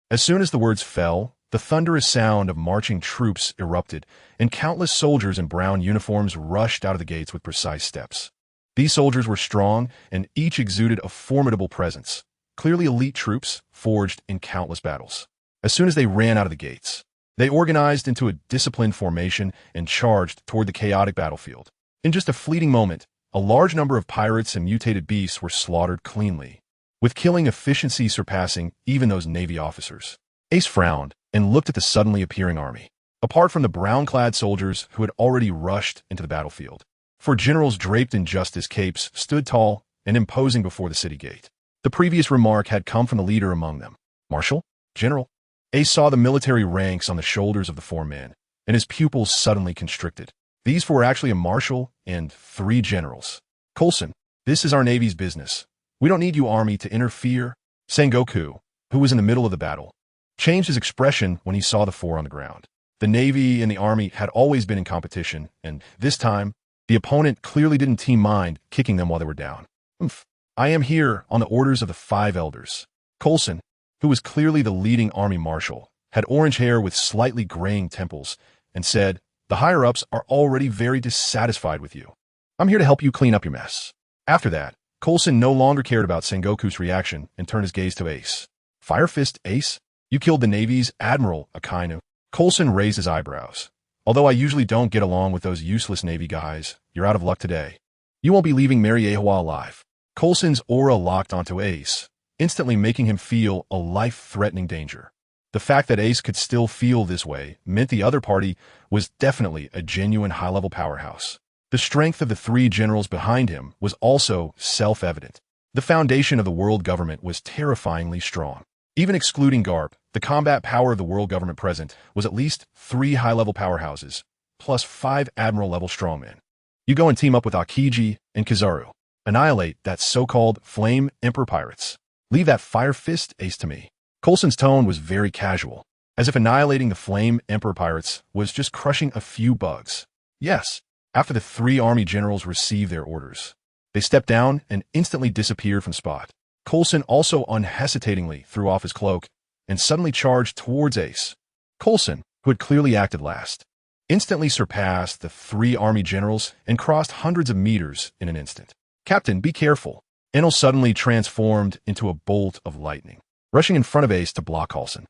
S1: As soon as the words fell, the thunderous sound of marching troops erupted, and countless soldiers in brown uniforms rushed out of the gates with precise steps. These soldiers were strong, and each exuded a formidable presence, clearly elite troops forged in countless battles. As soon as they ran out of the gates, they organized into a disciplined formation and charged toward the chaotic battlefield. In just a fleeting moment, a large number of pirates and mutated beasts were slaughtered cleanly. with killing efficiency surpassing even those Navy officers. Ace frowned and looked at the suddenly appearing army. Apart from the brown-clad soldiers who had already rushed into the battlefield, four generals draped in justice capes stood tall and imposing before the city gate. The previous remark had come from the leader among them. Marshal? General? Ace saw the military ranks on the shoulders of the four men, and his pupils suddenly constricted. These four were actually a marshal and 3 generals. Coulson, this is our Navy's business. We don't need you, Army, to interfere. Sengoku, who was in the middle of the battle, changed his expression when he saw the 4 on the ground. The Navy and the Army had always been in competition, and this time, the opponent clearly didn't mind kicking them while they were down. I am here on the orders of the 5 elders. Coulson, who was clearly the leading army marshal, had orange hair with slightly graying temples, and said, the higher-ups are already very dissatisfied with you. I'm here to help you clean up your mess. After that, Coulson no longer cared about Sengoku's reaction and turned his gaze to Ace. Fire Fist, Ace? You killed the Navy's Admiral, Akainu. Coulson raised his eyebrows. Although I usually don't get along with those useless Navy guys, you're out of luck today. You won't be leaving Mariewa alive. Coulson's aura locked onto Ace, instantly making him feel a life-threatening danger. The fact that Ace could still feel this way meant the other party was definitely a genuine high-level powerhouse. The strength of the 3 generals behind him was also self-evident. The foundation of the world government was terrifyingly strong. Even excluding Garp, the combat power of the world government present was at least 3 high-level powerhouses, plus 5 admiral-level strongmen. You go and team up with Akiji and Kizaru. Annihilate that so-called Flame Emperor pirates. Leave that Fire Fist, Ace, to me. Coulson's tone was very casual, as if annihilating the Flame Emperor pirates was just crushing a few bugs. Yes, after the 3 army generals received their orders, they stepped down and instantly disappeared from spot. Coulson also unhesitatingly threw off his cloak and suddenly charged towards Ace. Coulson, who had clearly acted last, instantly surpassed the 3 army generals and crossed hundreds of meters in an instant. Captain, be careful. Enel suddenly transformed into a bolt of lightning, rushing in front of Ace to block Coulson.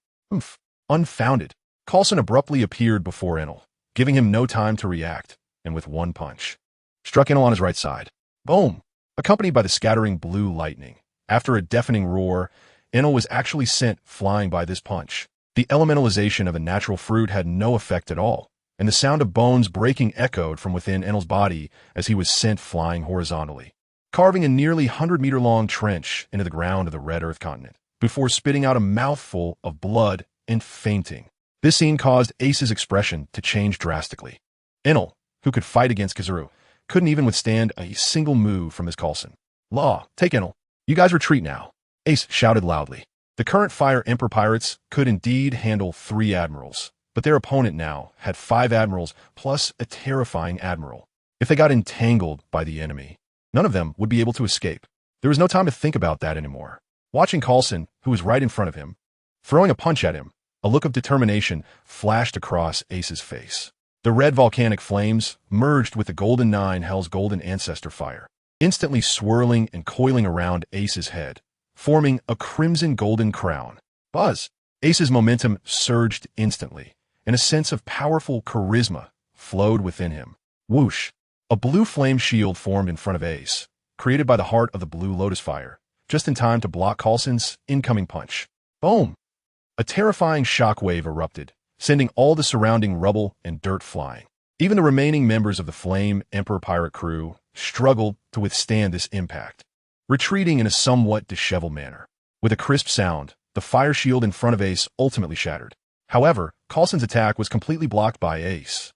S1: Unfounded. Coulson abruptly appeared before Enel, giving him no time to react, and with one punch, struck Enel on his right side. Boom! Accompanied by the scattering blue lightning. After a deafening roar, Enel was actually sent flying by this punch. The elementalization of a natural fruit had no effect at all, and the sound of bones breaking echoed from within Enel's body as he was sent flying horizontally, carving a nearly 100-meter-long trench into the ground of the Red Earth continent, before spitting out a mouthful of blood and fainting. This scene caused Ace's expression to change drastically. Enel, who could fight against Kizaru, couldn't even withstand a single move from his Coulson. Law, take Enel. You guys retreat now. Ace shouted loudly. The current Fire Emperor pirates could indeed handle 3 admirals, but their opponent now had 5 admirals plus a terrifying admiral. If they got entangled by the enemy, none of them would be able to escape. There was no time to think about that anymore. Watching Coulson, who was right in front of him, throwing a punch at him, a look of determination flashed across Ace's face. The red volcanic flames merged with the Golden Nine Hell's golden ancestor fire, instantly swirling and coiling around Ace's head, forming a crimson golden crown. Buzz! Ace's momentum surged instantly, and a sense of powerful charisma flowed within him. Whoosh! A blue flame shield formed in front of Ace, created by the heart of the blue lotus fire, just in time to block Coulson's incoming punch. Boom! A terrifying shockwave erupted, sending all the surrounding rubble and dirt flying. Even the remaining members of the Flame Emperor pirate crew struggled to withstand this impact, retreating in a somewhat disheveled manner. With a crisp sound, the fire shield in front of Ace ultimately shattered. However, Coulson's attack was completely blocked by Ace.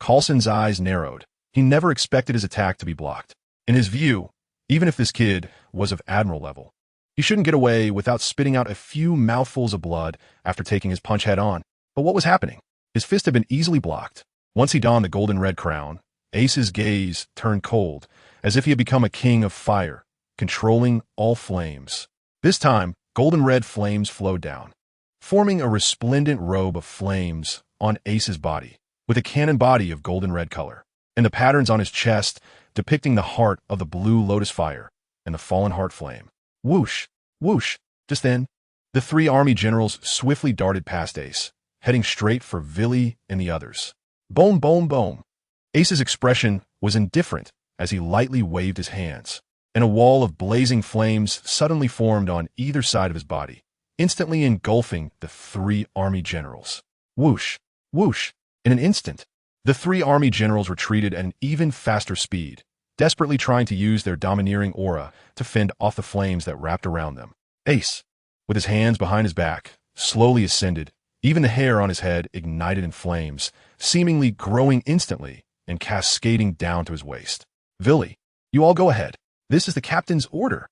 S1: Coulson's eyes narrowed. He never expected his attack to be blocked. In his view, even if this kid was of admiral level, he shouldn't get away without spitting out a few mouthfuls of blood after taking his punch head-on. But what was happening? His fist had been easily blocked. Once he donned the golden-red crown, Ace's gaze turned cold, as if he had become a king of fire, controlling all flames. This time, golden-red flames flowed down, forming a resplendent robe of flames on Ace's body, with a cannon body of golden-red color, and the patterns on his chest depicting the heart of the blue lotus fire and the fallen heart flame. Whoosh! Whoosh! Just then, the 3 army generals swiftly darted past Ace, heading straight for Villy and the others. Boom, boom, boom. Ace's expression was indifferent as he lightly waved his hands. and a wall of blazing flames suddenly formed on either side of his body, instantly engulfing the three army generals. Whoosh! Whoosh! In an instant, the three army generals retreated at an even faster speed, desperately trying to use their domineering aura to fend off the flames that wrapped around them. Ace, with his hands behind his back, slowly ascended, even the hair on his head ignited in flames, seemingly growing instantly and cascading down to his waist. Villy, you all go ahead. This is the captain's order.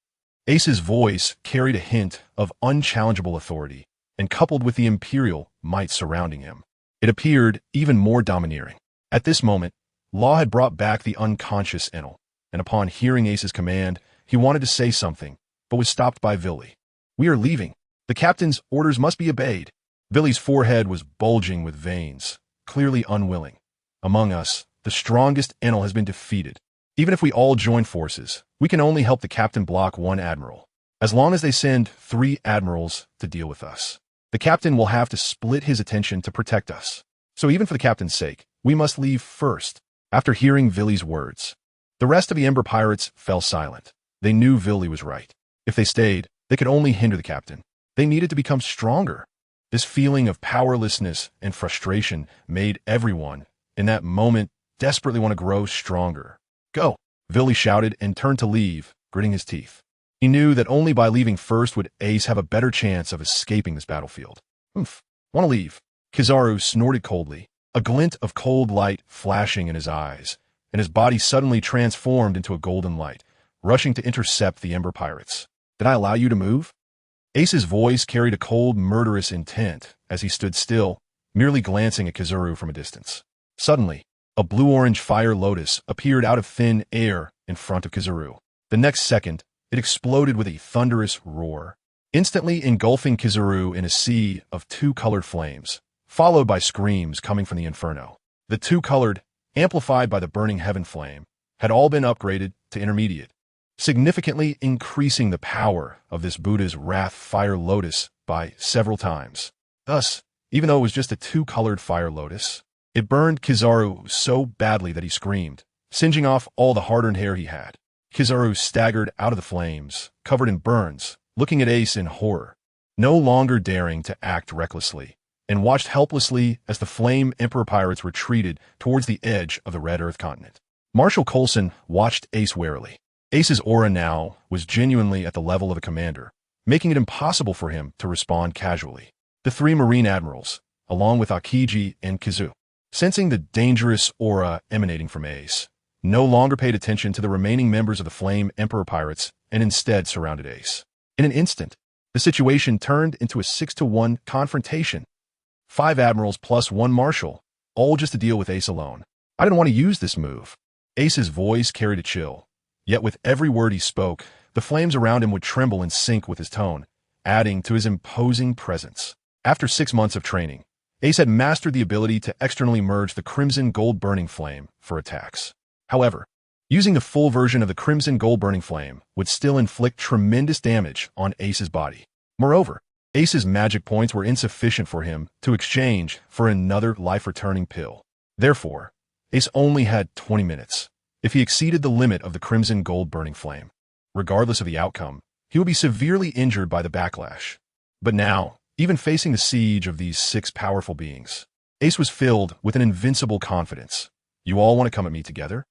S1: Ace's voice carried a hint of unchallengeable authority, and coupled with the imperial might surrounding him, it appeared even more domineering. At this moment, Law had brought back the unconscious Enel, and upon hearing Ace's command, he wanted to say something, but was stopped by Villy. We are leaving. The captain's orders must be obeyed. Villy's forehead was bulging with veins, clearly unwilling. Among us, the strongest Enel has been defeated. Even if we all join forces, we can only help the captain block one admiral. As long as they send 3 admirals to deal with us, the captain will have to split his attention to protect us. So even for the captain's sake, we must leave first. After hearing Villy's words, the rest of the Ember Pirates fell silent. They knew Villy was right. If they stayed, they could only hinder the captain. They needed to become stronger. This feeling of powerlessness and frustration made everyone, in that moment, desperately want to grow stronger. Go, Villy shouted and turned to leave, gritting his teeth. He knew that only by leaving first would Ace have a better chance of escaping this battlefield. Want to leave? Kizaru snorted coldly, a glint of cold light flashing in his eyes, and his body suddenly transformed into a golden light, rushing to intercept the Ember Pirates. Did I allow you to move? Ace's voice carried a cold, murderous intent as he stood still, merely glancing at Kizaru from a distance. Suddenly, a blue-orange fire lotus appeared out of thin air in front of Kizaru. The next second, it exploded with a thunderous roar, instantly engulfing Kizaru in a sea of 2-colored flames, followed by screams coming from the inferno. The 2-colored, amplified by the burning heaven flame, had all been upgraded to intermediate, significantly increasing the power of this Buddha's Wrath Fire Lotus by several times. Thus, even though it was just a 2-colored fire lotus, it burned Kizaru so badly that he screamed, singeing off all the hard-earned hair he had. Kizaru staggered out of the flames, covered in burns, looking at Ace in horror, no longer daring to act recklessly, and watched helplessly as the Flame Emperor Pirates retreated towards the edge of the Red Earth continent. Marshal Coulson watched Ace warily. Ace's aura now was genuinely at the level of a commander, making it impossible for him to respond casually. The 3 Marine Admirals, along with Akiji and Kizu, sensing the dangerous aura emanating from Ace, no longer paid attention to the remaining members of the Flame Emperor Pirates and instead surrounded Ace. In an instant, the situation turned into a 6-to-1 confrontation. 5 admirals plus 1 marshal, all just to deal with Ace alone. I didn't want to use this move. Ace's voice carried a chill. Yet with every word he spoke, the flames around him would tremble in sync with his tone, adding to his imposing presence. After 6 months of training, Ace had mastered the ability to externally merge the Crimson Gold Burning Flame for attacks. However, using the full version of the Crimson Gold Burning Flame would still inflict tremendous damage on Ace's body. Moreover, Ace's magic points were insufficient for him to exchange for another life-returning pill. Therefore, Ace only had 20 minutes. If he exceeded the limit of the Crimson Gold Burning Flame, regardless of the outcome, he would be severely injured by the backlash. But now, even facing the siege of these 6 powerful beings, Ace was filled with an invincible confidence. You all want to come at me together?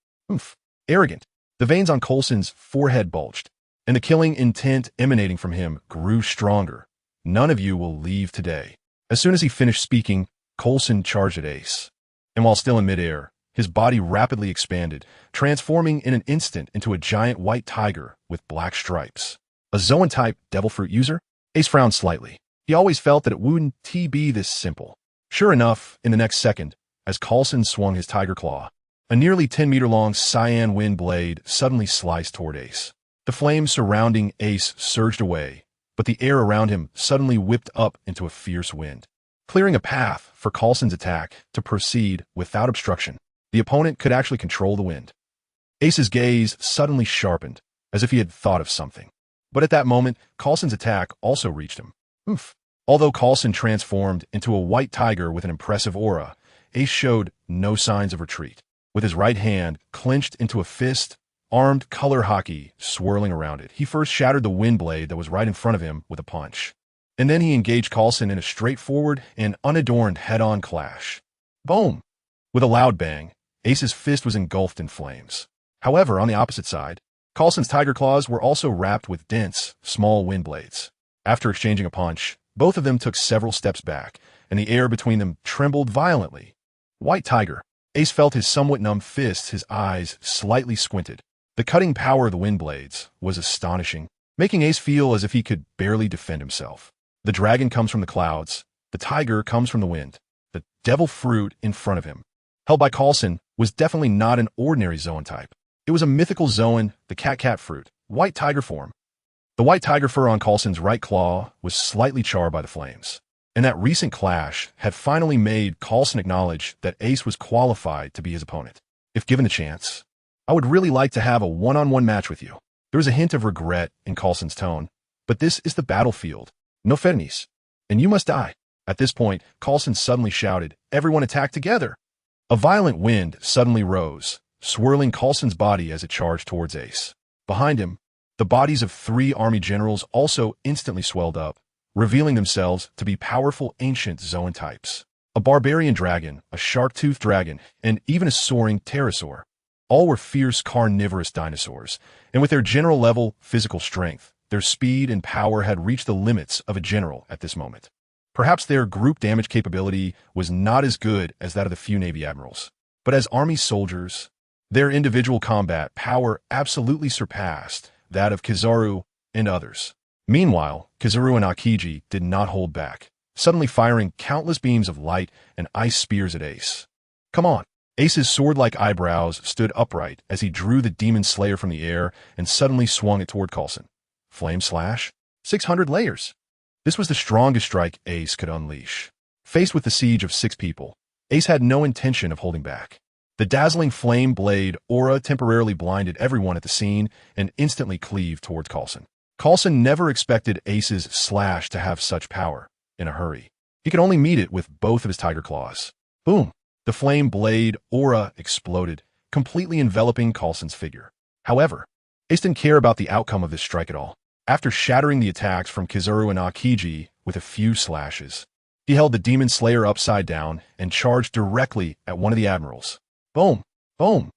S1: Arrogant. The veins on Coulson's forehead bulged, and the killing intent emanating from him grew stronger. None of you will leave today. As soon as he finished speaking, Coulson charged at Ace, and while still in midair, his body rapidly expanded, transforming in an instant into a giant white tiger with black stripes. A Zoan-type Devil Fruit user? Ace frowned slightly. He always felt that it wouldn't be this simple. Sure enough, in the next second, as Coulson swung his tiger claw, a nearly 10-meter-long cyan wind blade suddenly sliced toward Ace. The flames surrounding Ace surged away, but the air around him suddenly whipped up into a fierce wind, clearing a path for Coulson's attack to proceed without obstruction. The opponent could actually control the wind. Ace's gaze suddenly sharpened, as if he had thought of something. But at that moment, Coulson's attack also reached him. Although Coulson transformed into a white tiger with an impressive aura, Ace showed no signs of retreat. With his right hand clenched into a fist, armed color hockey swirling around it. He first shattered the wind blade that was right in front of him with a punch. And then he engaged Coulson in a straightforward and unadorned head-on clash. Boom! With a loud bang, Ace's fist was engulfed in flames. However, on the opposite side, Coulson's tiger claws were also wrapped with dense, small wind blades. After exchanging a punch, both of them took several steps back, and the air between them trembled violently. White Tiger. Ace felt his somewhat numb fists, his eyes slightly squinted. The cutting power of the wind blades was astonishing, making Ace feel as if he could barely defend himself. The dragon comes from the clouds. The tiger comes from the wind. The devil fruit in front of him, held by Coulson, was definitely not an ordinary Zoan type. It was a mythical Zoan, the cat fruit, white tiger form. The white tiger fur on Coulson's right claw was slightly charred by the flames, and that recent clash had finally made Coulson acknowledge that Ace was qualified to be his opponent. If given the chance, I would really like to have a one-on-one match with you. There was a hint of regret in Coulson's tone, but this is the battlefield, no fairness, and you must die. At this point, Coulson suddenly shouted, "Everyone attack together!" A violent wind suddenly rose, swirling Coulson's body as it charged towards Ace. Behind him, the bodies of 3 army generals also instantly swelled up, revealing themselves to be powerful ancient Zoan types. A barbarian dragon, a shark-toothed dragon, and even a soaring pterosaur. All were fierce carnivorous dinosaurs, and with their general-level physical strength, their speed and power had reached the limits of a general at this moment. Perhaps their group damage capability was not as good as that of the few Navy admirals, but as army soldiers, their individual combat power absolutely surpassed that of Kizaru and others. Meanwhile, Kizaru and Akiji did not hold back, suddenly firing countless beams of light and ice spears at Ace. Come on! Ace's sword-like eyebrows stood upright as he drew the Demon Slayer from the air and suddenly swung it toward Coulson. Flame slash? 600 layers! This was the strongest strike Ace could unleash. Faced with the siege of 6 people, Ace had no intention of holding back. The dazzling flame blade aura temporarily blinded everyone at the scene and instantly cleaved towards Coulson. Coulson never expected Ace's slash to have such power in a hurry. He could only meet it with both of his tiger claws. Boom! The flame blade aura exploded, completely enveloping Coulson's figure. However, Ace didn't care about the outcome of this strike at all. After shattering the attacks from Kizaru and Akiji with a few slashes, he held the Demon Slayer upside down and charged directly at one of the admirals. Boom! Boom!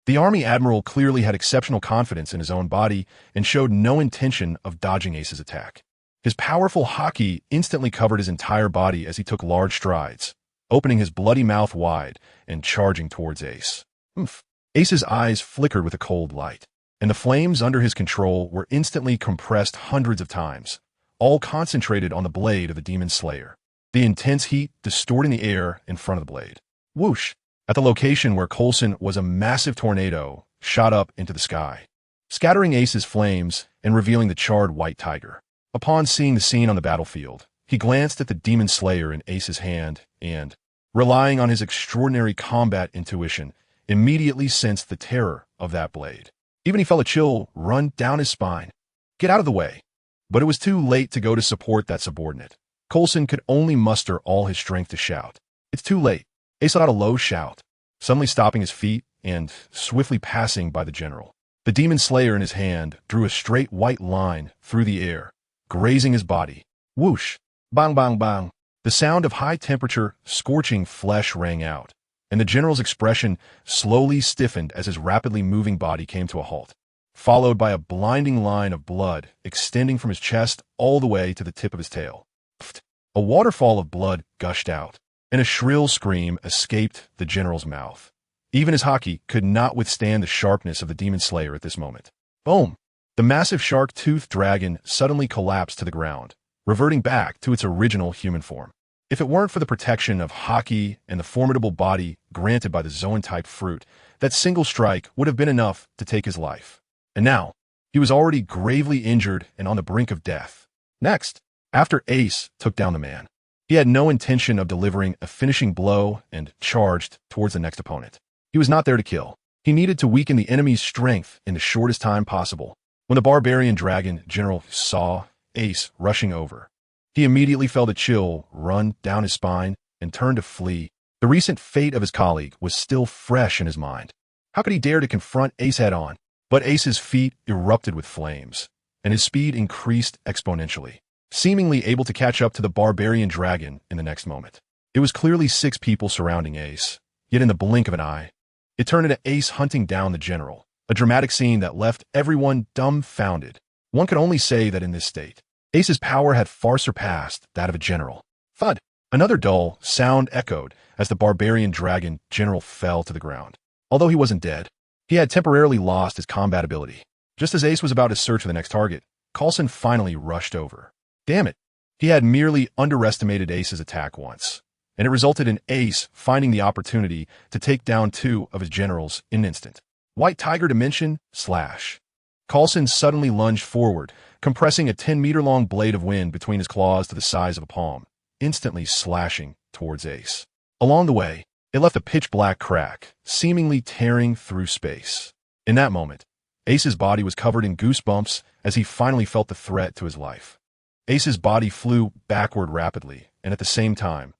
S1: The Army Admiral clearly had exceptional confidence in his own body and showed no intention of dodging Ace's attack. His powerful haki instantly covered his entire body as he took large strides, opening his bloody mouth wide and charging towards Ace. Oomph! Ace's eyes flickered with a cold light, and the flames under his control were instantly compressed hundreds of times, all concentrated on the blade of the Demon Slayer. The intense heat distorting the air in front of the blade. Whoosh! At the location where Coulson was, a massive tornado shot up into the sky, scattering Ace's flames and revealing the charred white tiger. Upon seeing the scene on the battlefield, he glanced at the Demon Slayer in Ace's hand and, relying on his extraordinary combat intuition, immediately sensed the terror of that blade. Even he felt a chill run down his spine. Get out of the way. But it was too late to go to support that subordinate. Coulson could only muster all his strength to shout. It's too late. Ace let out a low shout, suddenly stopping his feet and swiftly passing by the general. The Demon Slayer in his hand drew a straight white line through the air, grazing his body. Whoosh! Bang, bang, bang! The sound of high-temperature, scorching flesh rang out, and the general's expression slowly stiffened as his rapidly moving body came to a halt, followed by a blinding line of blood extending from his chest all the way to the tip of his tail. Pfft! A waterfall of blood gushed out, and a shrill scream escaped the general's mouth. Even his haki could not withstand the sharpness of the Demon Slayer at this moment. Boom! The massive shark-toothed dragon suddenly collapsed to the ground, reverting back to its original human form. If it weren't for the protection of haki and the formidable body granted by the Zoan-type fruit, that single strike would have been enough to take his life. And now, he was already gravely injured and on the brink of death. Next, after Ace took down the man, he had no intention of delivering a finishing blow and charged towards the next opponent. He was not there to kill. He needed to weaken the enemy's strength in the shortest time possible. When the barbarian dragon general saw Ace rushing over, he immediately felt a chill run down his spine and turned to flee. The recent fate of his colleague was still fresh in his mind. How could he dare to confront Ace head-on? But Ace's feet erupted with flames, and his speed increased exponentially, seemingly able to catch up to the barbarian dragon in the next moment. It was clearly 6 people surrounding Ace, yet in the blink of an eye, it turned into Ace hunting down the general, a dramatic scene that left everyone dumbfounded. One could only say that in this state, Ace's power had far surpassed that of a general. Thud! Another dull sound echoed as the barbarian dragon general fell to the ground. Although he wasn't dead, he had temporarily lost his combat ability. Just as Ace was about to search for the next target, Coulson finally rushed over. Damn it! He had merely underestimated Ace's attack once, and it resulted in Ace finding the opportunity to take down 2 of his generals in an instant. White Tiger Dimension slash. Coulson suddenly lunged forward, compressing a 10-meter-long blade of wind between his claws to the size of a palm, instantly slashing towards Ace. Along the way, it left a pitch-black crack, seemingly tearing through space. In that moment, Ace's body was covered in goosebumps as he finally felt the threat to his life. Ace's body flew backward rapidly, and at the same time.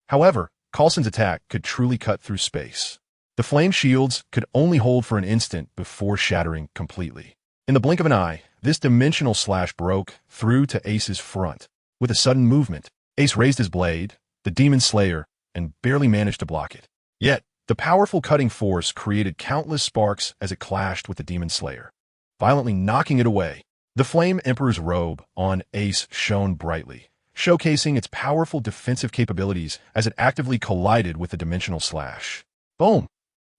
S1: However, Coulson's attack could truly cut through space. The flame shields could only hold for an instant before shattering completely. In the blink of an eye, this dimensional slash broke through to Ace's front. With a sudden movement, Ace raised his blade, the Demon Slayer, and barely managed to block it. Yet, the powerful cutting force created countless sparks as it clashed with the Demon Slayer, violently knocking it away. The Flame Emperor's robe on Ace shone brightly, showcasing its powerful defensive capabilities as it actively collided with the dimensional slash. Boom!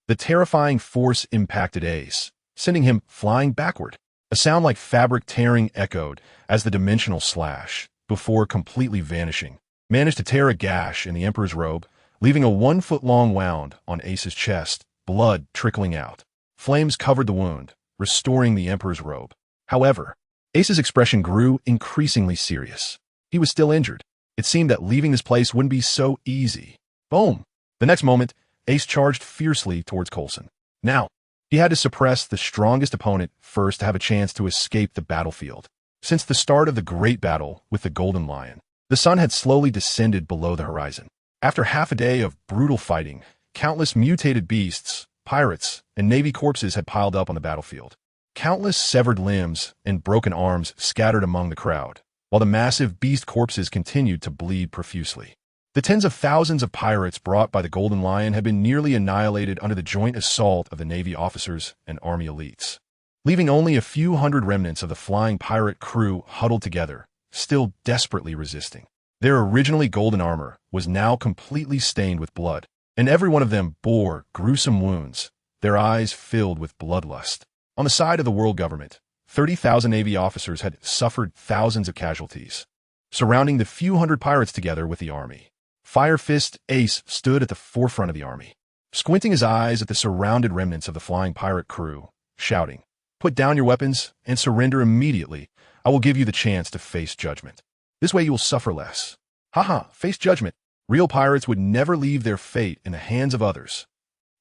S1: The terrifying force impacted Ace, sending him flying backward. A sound like fabric tearing echoed as the dimensional slash, before completely vanishing, managed to tear a gash in the Emperor's robe, leaving a 1-foot-long wound on Ace's chest, blood trickling out. Flames covered the wound, restoring the Emperor's robe. However, Ace's expression grew increasingly serious. He was still injured. It seemed that leaving this place wouldn't be so easy. Boom! The next moment, Ace charged fiercely towards Coulson. Now, he had to suppress the strongest opponent first to have a chance to escape the battlefield. Since the start of the great battle with the Golden Lion, the sun had slowly descended below the horizon. After half a day of brutal fighting, countless mutated beasts, pirates, and Navy corpses had piled up on the battlefield. Countless severed limbs and broken arms scattered among the crowd, while the massive beast corpses continued to bleed profusely. The tens of thousands of pirates brought by the Golden Lion had been nearly annihilated under the joint assault of the Navy officers and Army elites, leaving only a few hundred remnants of the flying pirate crew huddled together, still desperately resisting. Their originally golden armor was now completely stained with blood, and every one of them bore gruesome wounds, their eyes filled with bloodlust. On the side of the world government, 30,000 Navy officers had suffered thousands of casualties, surrounding the few hundred pirates together with the army. Fire Fist Ace stood at the forefront of the army, squinting his eyes at the surrounded remnants of the flying pirate crew, shouting, "Put down your weapons and surrender immediately. I will give you the chance to face judgment. This way you will suffer less." Haha, face judgment. Real pirates would never leave their fate in the hands of others.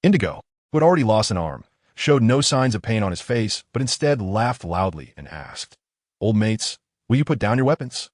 S1: Indigo, who had already lost an arm, showed no signs of pain on his face, but instead laughed loudly and asked, "Old mates, will you put down your weapons?"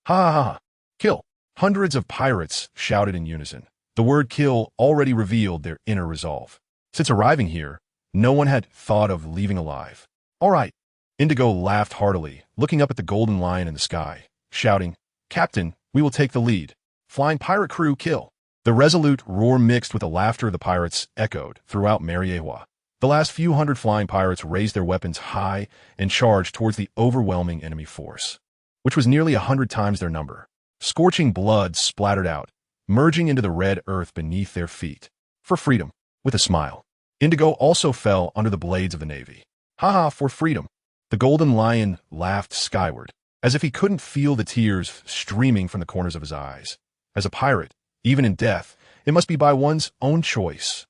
S1: Ha ha ha. Kill. Hundreds of pirates shouted in unison. The word kill already revealed their inner resolve. Since arriving here, no one had thought of leaving alive. All right. Indigo laughed heartily, looking up at the Golden Lion in the sky, shouting, "Captain, we will take the lead. Flying pirate crew kill." The resolute roar mixed with the laughter of the pirates echoed throughout Mariewa. The last few hundred flying pirates raised their weapons high and charged towards the overwhelming enemy force, which was nearly 100 times their number. Scorching blood splattered out, merging into the red earth beneath their feet. For freedom, with a smile. Indigo also fell under the blades of the Navy. Haha, for freedom. The Golden Lion laughed skyward, as if he couldn't feel the tears streaming from the corners of his eyes. As a pirate, even in death, it must be by one's own choice.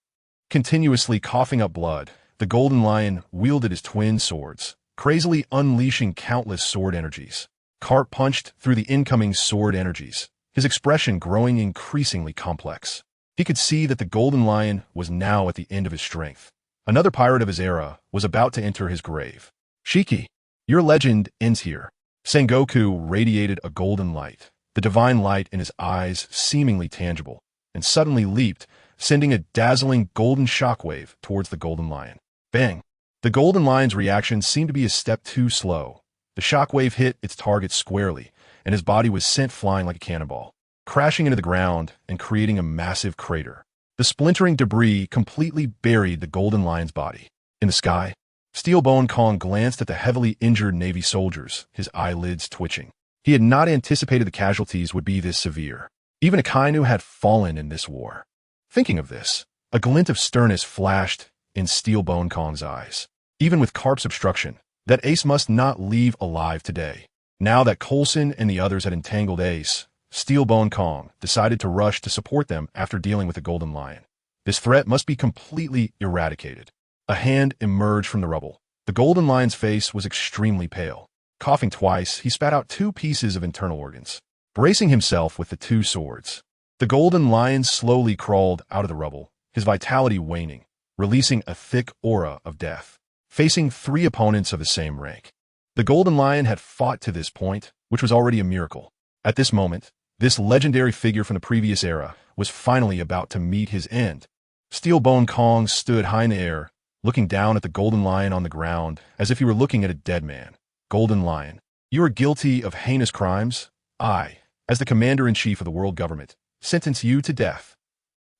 S1: Continuously coughing up blood, the Golden Lion wielded his twin swords, crazily unleashing countless sword energies. Carp punched through the incoming sword energies, his expression growing increasingly complex. He could see that the Golden Lion was now at the end of his strength. Another pirate of his era was about to enter his grave. Shiki, your legend ends here. Sengoku radiated a golden light, the divine light in his eyes seemingly tangible, and suddenly leaped, sending a dazzling golden shockwave towards the Golden Lion. Bang! The Golden Lion's reaction seemed to be a step too slow. The shockwave hit its target squarely, and his body was sent flying like a cannonball, crashing into the ground and creating a massive crater. The splintering debris completely buried the Golden Lion's body. In the sky, Steelbone Kong glanced at the heavily injured Navy soldiers, his eyelids twitching. He had not anticipated the casualties would be this severe. Even Akainu had fallen in this war. Thinking of this, a glint of sternness flashed in Steelbone Kong's eyes. Even with Carp's obstruction, that Ace must not leave alive today. Now that Coulson and the others had entangled Ace, Steelbone Kong decided to rush to support them after dealing with the Golden Lion. This threat must be completely eradicated. A hand emerged from the rubble. The Golden Lion's face was extremely pale. Coughing twice, he spat out 2 pieces of internal organs, bracing himself with the 2 swords. The Golden Lion slowly crawled out of the rubble, his vitality waning, releasing a thick aura of death, facing 3 opponents of the same rank. The Golden Lion had fought to this point, which was already a miracle. At this moment, this legendary figure from the previous era was finally about to meet his end. Steelbone Kong stood high in the air, looking down at the Golden Lion on the ground as if he were looking at a dead man. Golden Lion, you are guilty of heinous crimes. I, as the commander-in-chief of the world government, sentence you to death.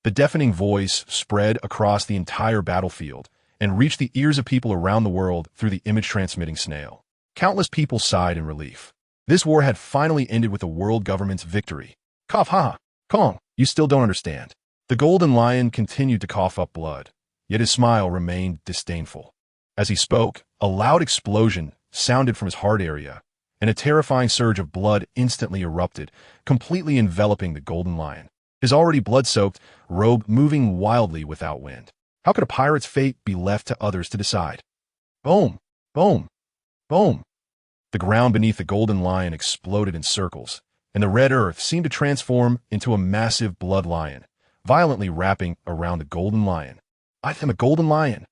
S1: The deafening voice spread across the entire battlefield and reached the ears of people around the world through the image-transmitting snail. Countless people sighed in relief. This war had finally ended with the world government's victory. Cough, ha! Kong, you still don't understand. The Golden Lion continued to cough up blood, yet his smile remained disdainful. As he spoke, a loud explosion sounded from his heart area, and a terrifying surge of blood instantly erupted, completely enveloping the Golden Lion, his already blood-soaked robe moving wildly without wind. How could a pirate's fate be left to others to decide? Boom! Boom! Boom! The ground beneath the Golden Lion exploded in circles, and the red earth seemed to transform into a massive blood lion, violently wrapping around the Golden Lion. I am a Golden Lion!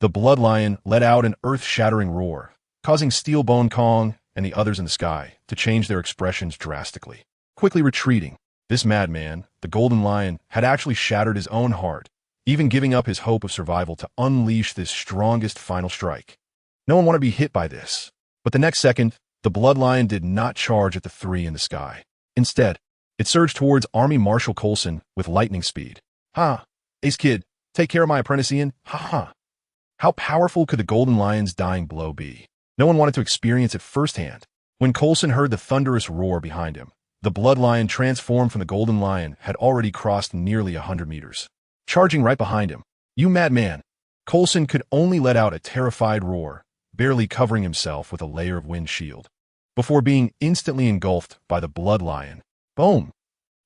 S1: The blood lion let out an earth-shattering roar, causing Steelbone Kong and the others in the sky to change their expressions drastically. Quickly retreating, this madman, the Golden Lion, had actually shattered his own heart, even giving up his hope of survival to unleash this strongest final strike. No one wanted to be hit by this, but the next second, the Blood Lion did not charge at the 3 in the sky. Instead, it surged towards Army Marshal Coulson with lightning speed. Ha! Ace Kid, take care of my apprentice Ian. Ha ha! How powerful could the Golden Lion's dying blow be? No one wanted to experience it firsthand. When Coulson heard the thunderous roar behind him, the Blood Lion transformed from the Golden Lion had already crossed nearly 100 meters. Charging right behind him. You madman! Coulson could only let out a terrified roar, barely covering himself with a layer of wind shield, before being instantly engulfed by the Blood Lion. Boom!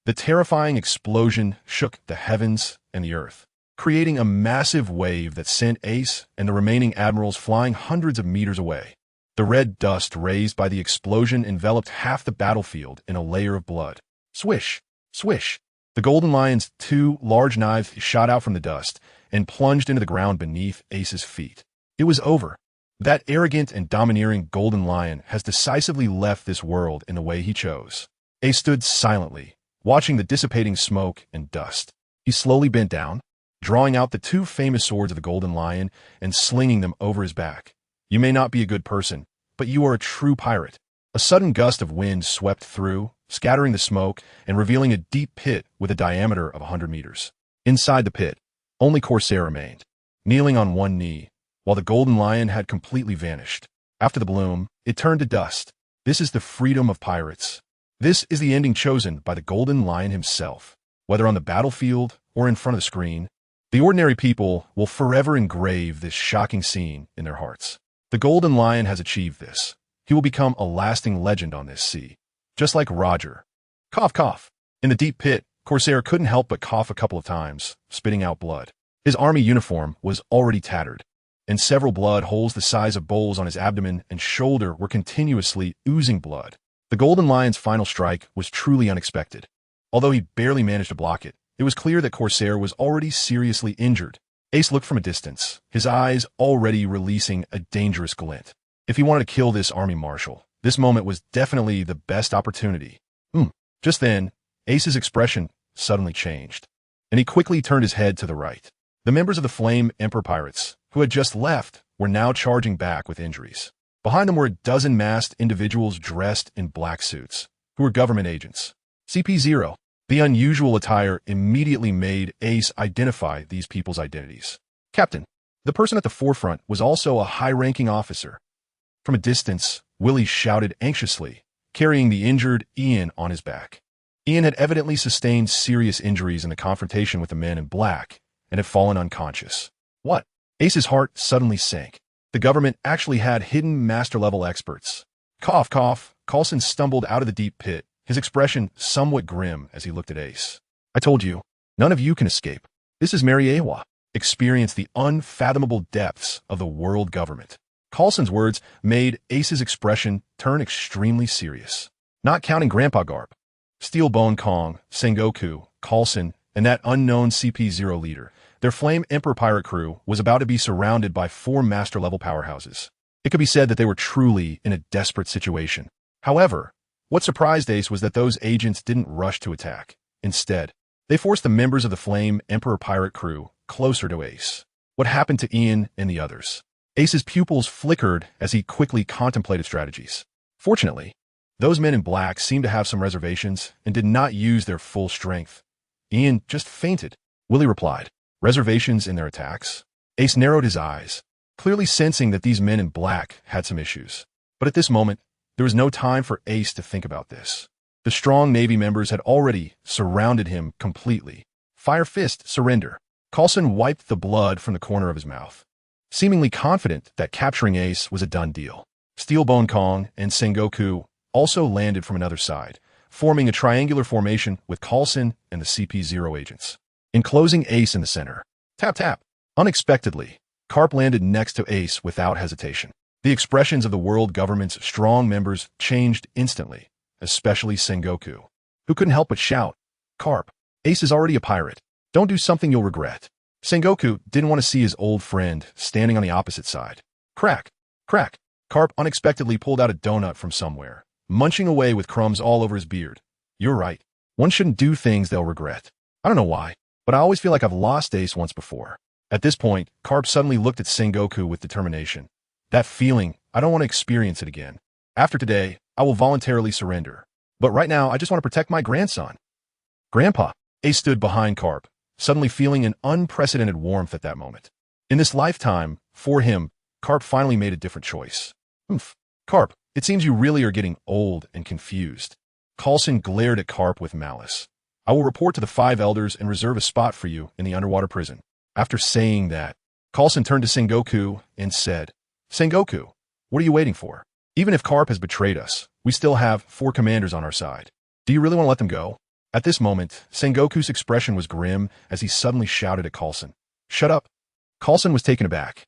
S1: The terrifying explosion shook the heavens and the earth, creating a massive wave that sent Ace and the remaining admirals flying hundreds of meters away. The red dust raised by the explosion enveloped half the battlefield in a layer of blood. Swish! Swish! The Golden Lion's 2 large knives shot out from the dust and plunged into the ground beneath Ace's feet. It was over. That arrogant and domineering Golden Lion has decisively left this world in the way he chose. Ace stood silently, watching the dissipating smoke and dust. He slowly bent down, drawing out the 2 famous swords of the Golden Lion and slinging them over his back. You may not be a good person, but you are a true pirate. A sudden gust of wind swept through, scattering the smoke and revealing a deep pit with a diameter of 100 meters. Inside the pit, only Corsair remained, kneeling on one knee, while the Golden Lion had completely vanished. After the bloom, it turned to dust. This is the freedom of pirates. This is the ending chosen by the Golden Lion himself. Whether on the battlefield or in front of the screen, the ordinary people will forever engrave this shocking scene in their hearts. The Golden Lion has achieved this. He will become a lasting legend on this sea, just like Roger. Cough, cough. In the deep pit, Corsair couldn't help but cough a couple of times, spitting out blood. His army uniform was already tattered, and several blood holes the size of bowls on his abdomen and shoulder were continuously oozing blood. The Golden Lion's final strike was truly unexpected. Although he barely managed to block it, it was clear that Corsair was already seriously injured. Ace looked from a distance, his eyes already releasing a dangerous glint. If he wanted to kill this army marshal, this moment was definitely the best opportunity. Just then, Ace's expression suddenly changed, and he quickly turned his head to the right. The members of the Flame Emperor Pirates, who had just left, were now charging back with injuries. Behind them were a dozen masked individuals dressed in black suits, who were government agents. CP0. The unusual attire immediately made Ace identify these people's identities. Captain. The person at the forefront was also a high-ranking officer. From a distance, Willie shouted anxiously, carrying the injured Ian on his back. Ian had evidently sustained serious injuries in the confrontation with the man in black and had fallen unconscious. What? Ace's heart suddenly sank. The government actually had hidden master-level experts. Cough, cough. Coulson stumbled out of the deep pit, his expression somewhat grim as he looked at Ace. I told you, none of you can escape. This is Mary Awa. Experience the unfathomable depths of the world government. Coulson's words made Ace's expression turn extremely serious. Not counting Grandpa Garp, Steelbone Kong, Sengoku, Coulson, and that unknown CP0 leader, their Flame Emperor pirate crew was about to be surrounded by 4 master-level powerhouses. It could be said that they were truly in a desperate situation. However, what surprised Ace was that those agents didn't rush to attack. Instead, they forced the members of the Flame Emperor pirate crew closer to Ace. What happened to Ian and the others? Ace's pupils flickered as he quickly contemplated strategies. Fortunately, those men in black seemed to have some reservations and did not use their full strength. Ian just fainted. Willie replied, reservations in their attacks? Ace narrowed his eyes, clearly sensing that these men in black had some issues. But at this moment, there was no time for Ace to think about this. The strong Navy members had already surrounded him completely. Fire Fist, surrender. Coulson wiped the blood from the corner of his mouth, seemingly confident that capturing Ace was a done deal. Steelbone Kong and Sengoku also landed from another side, forming a triangular formation with Coulson and the CP0 agents. Enclosing Ace in the center. Tap tap. Unexpectedly, Carp landed next to Ace without hesitation. The expressions of the world government's strong members changed instantly, especially Sengoku, who couldn't help but shout, Carp, Ace is already a pirate. Don't do something you'll regret. Sengoku didn't want to see his old friend standing on the opposite side. Crack, crack. Carp unexpectedly pulled out a donut from somewhere, munching away with crumbs all over his beard. You're right. One shouldn't do things they'll regret. I don't know why, but I always feel like I've lost Ace once before. At this point, Carp suddenly looked at Sengoku with determination. That feeling, I don't want to experience it again. After today, I will voluntarily surrender. But right now, I just want to protect my grandson. Grandpa. Ace stood behind Carp, suddenly feeling an unprecedented warmth at that moment. In this lifetime, for him, Carp finally made a different choice. Carp, it seems you really are getting old and confused. Coulson glared at Carp with malice. I will report to the 5 elders and reserve a spot for you in the underwater prison. After saying that, Coulson turned to Sengoku and said, Sengoku, what are you waiting for? Even if Carp has betrayed us, we still have 4 commanders on our side. Do you really want to let them go? At this moment, Sengoku's expression was grim as he suddenly shouted at Coulson. Shut up. Coulson was taken aback.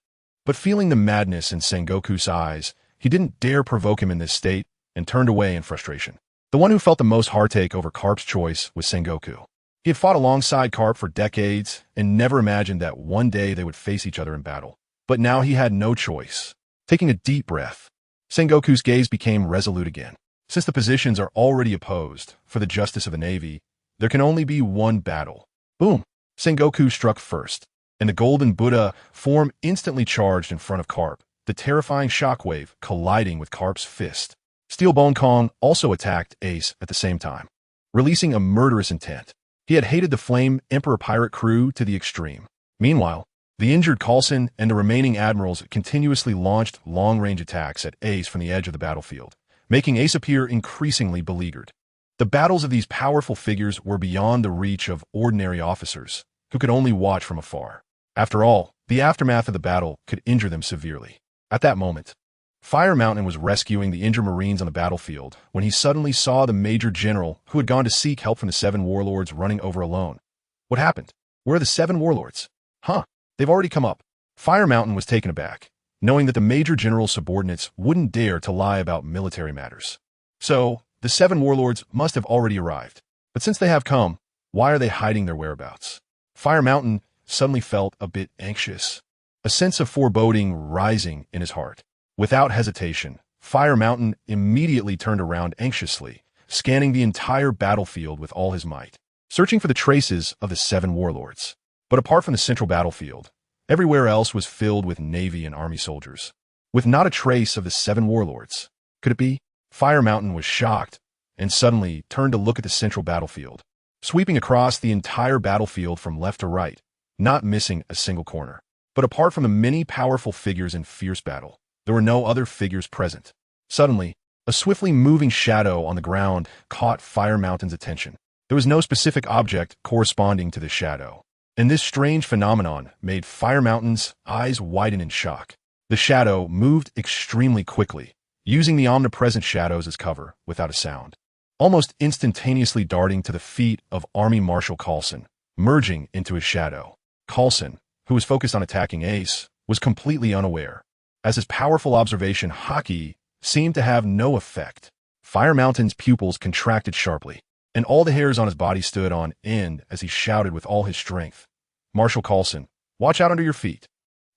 S1: But feeling the madness in Sengoku's eyes, he didn't dare provoke him in this state and turned away in frustration. The one who felt the most heartache over Carp's choice was Sengoku. He had fought alongside Carp for decades and never imagined that one day they would face each other in battle. But now he had no choice. Taking a deep breath, Sengoku's gaze became resolute again. Since the positions are already opposed for the justice of the Navy, there can only be one battle. Boom! Sengoku struck first, and the Golden Buddha form instantly charged in front of Carp, the terrifying shockwave colliding with Carp's fist. Steelbone Kong also attacked Ace at the same time, releasing a murderous intent. He had hated the Flame Emperor pirate crew to the extreme. Meanwhile, the injured Coulson and the remaining admirals continuously launched long-range attacks at Ace from the edge of the battlefield, making Ace appear increasingly beleaguered. The battles of these powerful figures were beyond the reach of ordinary officers, who could only watch from afar. After all, the aftermath of the battle could injure them severely. At that moment, Fire Mountain was rescuing the injured Marines on the battlefield when he suddenly saw the Major General who had gone to seek help from the 7 warlords running over alone. What happened? Where are the 7 warlords? Huh, they've already come up. Fire Mountain was taken aback, knowing that the Major General's subordinates wouldn't dare to lie about military matters. So, the 7 warlords must have already arrived. But since they have come, why are they hiding their whereabouts? Fire Mountain suddenly felt a bit anxious, a sense of foreboding rising in his heart. Without hesitation, Fire Mountain immediately turned around anxiously, scanning the entire battlefield with all his might, searching for the traces of the 7 warlords. But apart from the central battlefield, Everywhere else was filled with Navy and Army soldiers, with not a trace of the 7 warlords. Could it be? Fire Mountain was shocked and suddenly turned to look at the central battlefield, sweeping across the entire battlefield from left to right, not missing a single corner. But apart from the many powerful figures in fierce battle, there were no other figures present. Suddenly, a swiftly moving shadow on the ground caught Fire Mountain's attention. There was no specific object corresponding to the shadow, and this strange phenomenon made Fire Mountain's eyes widen in shock. The shadow moved extremely quickly, using the omnipresent shadows as cover without a sound, almost instantaneously darting to the feet of Army Marshal Coulson, merging into his shadow. Coulson, who was focused on attacking Ace, was completely unaware, as his powerful observation haki seemed to have no effect. Fire Mountain's pupils contracted sharply, and all the hairs on his body stood on end as he shouted with all his strength, "Marshal Coulson, watch out under your feet."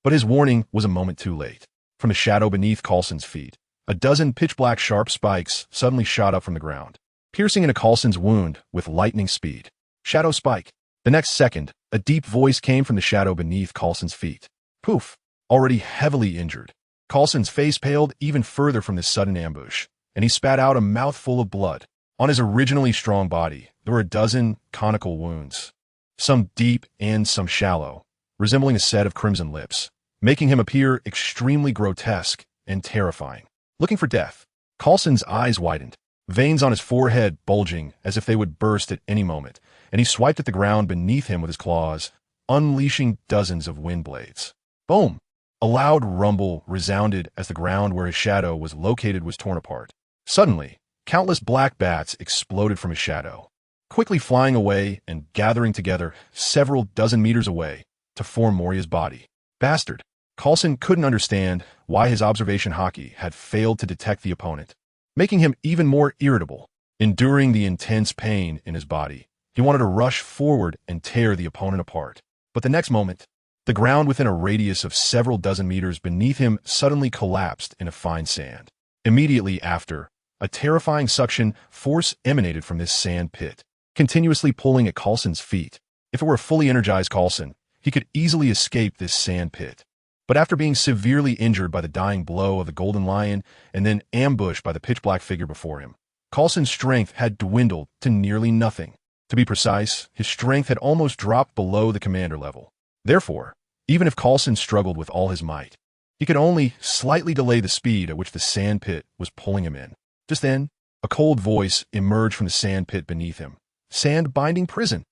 S1: But his warning was a moment too late. From the shadow beneath Coulson's feet, a dozen pitch-black sharp spikes suddenly shot up from the ground, piercing into Coulson's wound with lightning speed. Shadow spike. The next second, a deep voice came from the shadow beneath Coulson's feet. Poof! Already heavily injured, Coulson's face paled even further from this sudden ambush, and he spat out a mouthful of blood. On his originally strong body, there were a dozen conical wounds, some deep and some shallow, resembling a set of crimson lips, making him appear extremely grotesque and terrifying. Looking for death, Coulson's eyes widened, veins on his forehead bulging as if they would burst at any moment, and he swiped at the ground beneath him with his claws, unleashing dozens of wind blades. Boom! A loud rumble resounded as the ground where his shadow was located was torn apart. Suddenly, countless black bats exploded from his shadow, quickly flying away and gathering together several dozen meters away to form Moria's body. Bastard! Coulson couldn't understand why his observation haki had failed to detect the opponent, making him even more irritable. Enduring the intense pain in his body, he wanted to rush forward and tear the opponent apart. But the next moment, the ground within a radius of several dozen meters beneath him suddenly collapsed into fine sand. Immediately after, a terrifying suction force emanated from this sand pit, continuously pulling at Coulson's feet. If it were a fully energized Coulson, he could easily escape this sand pit. But after being severely injured by the dying blow of the Golden Lion and then ambushed by the pitch-black figure before him, Coulson's strength had dwindled to nearly nothing. To be precise, his strength had almost dropped below the commander level. Therefore, even if Coulson struggled with all his might, he could only slightly delay the speed at which the sand pit was pulling him in. Just then, a cold voice emerged from the sand pit beneath him. Sand-binding prison.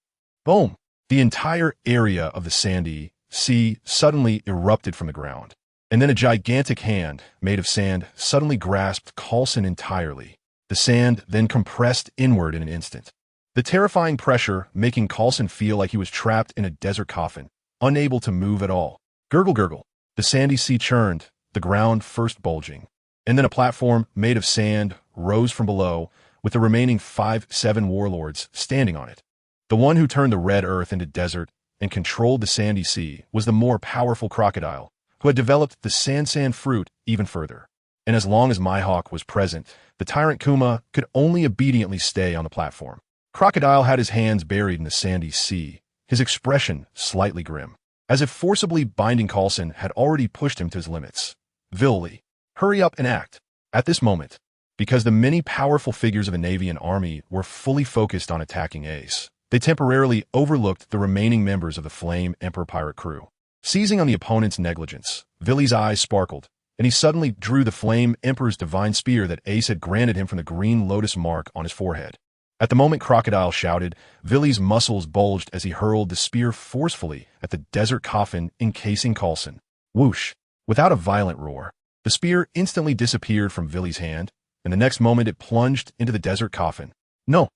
S1: Boom! The entire area of the sandy sea suddenly erupted from the ground, and then a gigantic hand made of sand suddenly grasped Coulson entirely. The sand then compressed inward in an instant, the terrifying pressure making Coulson feel like he was trapped in a desert coffin, unable to move at all. Gurgle, gurgle. The sandy sea churned, the ground first bulging, and then a platform made of sand rose from below, with the remaining 7 warlords standing on it. The one who turned the red earth into desert and controlled the sandy sea was the more powerful crocodile, who had developed the Sansan fruit even further. And as long as Mihawk was present, the tyrant Kuma could only obediently stay on the platform. Crocodile had his hands buried in the sandy sea, his expression slightly grim, as if forcibly binding Coulson had already pushed him to his limits. Villy, hurry up and act. At this moment, because the many powerful figures of the Navy and Army were fully focused on attacking Ace, they temporarily overlooked the remaining members of the Flame Emperor pirate crew. Seizing on the opponent's negligence, Villy's eyes sparkled, and he suddenly drew the Flame Emperor's divine spear that Ace had granted him from the green lotus mark on his forehead. At the moment Crocodile shouted, Villy's muscles bulged as he hurled the spear forcefully at the desert coffin encasing Coulson. Whoosh! Without a violent roar, the spear instantly disappeared from Villy's hand, and the next moment it plunged into the desert coffin. No!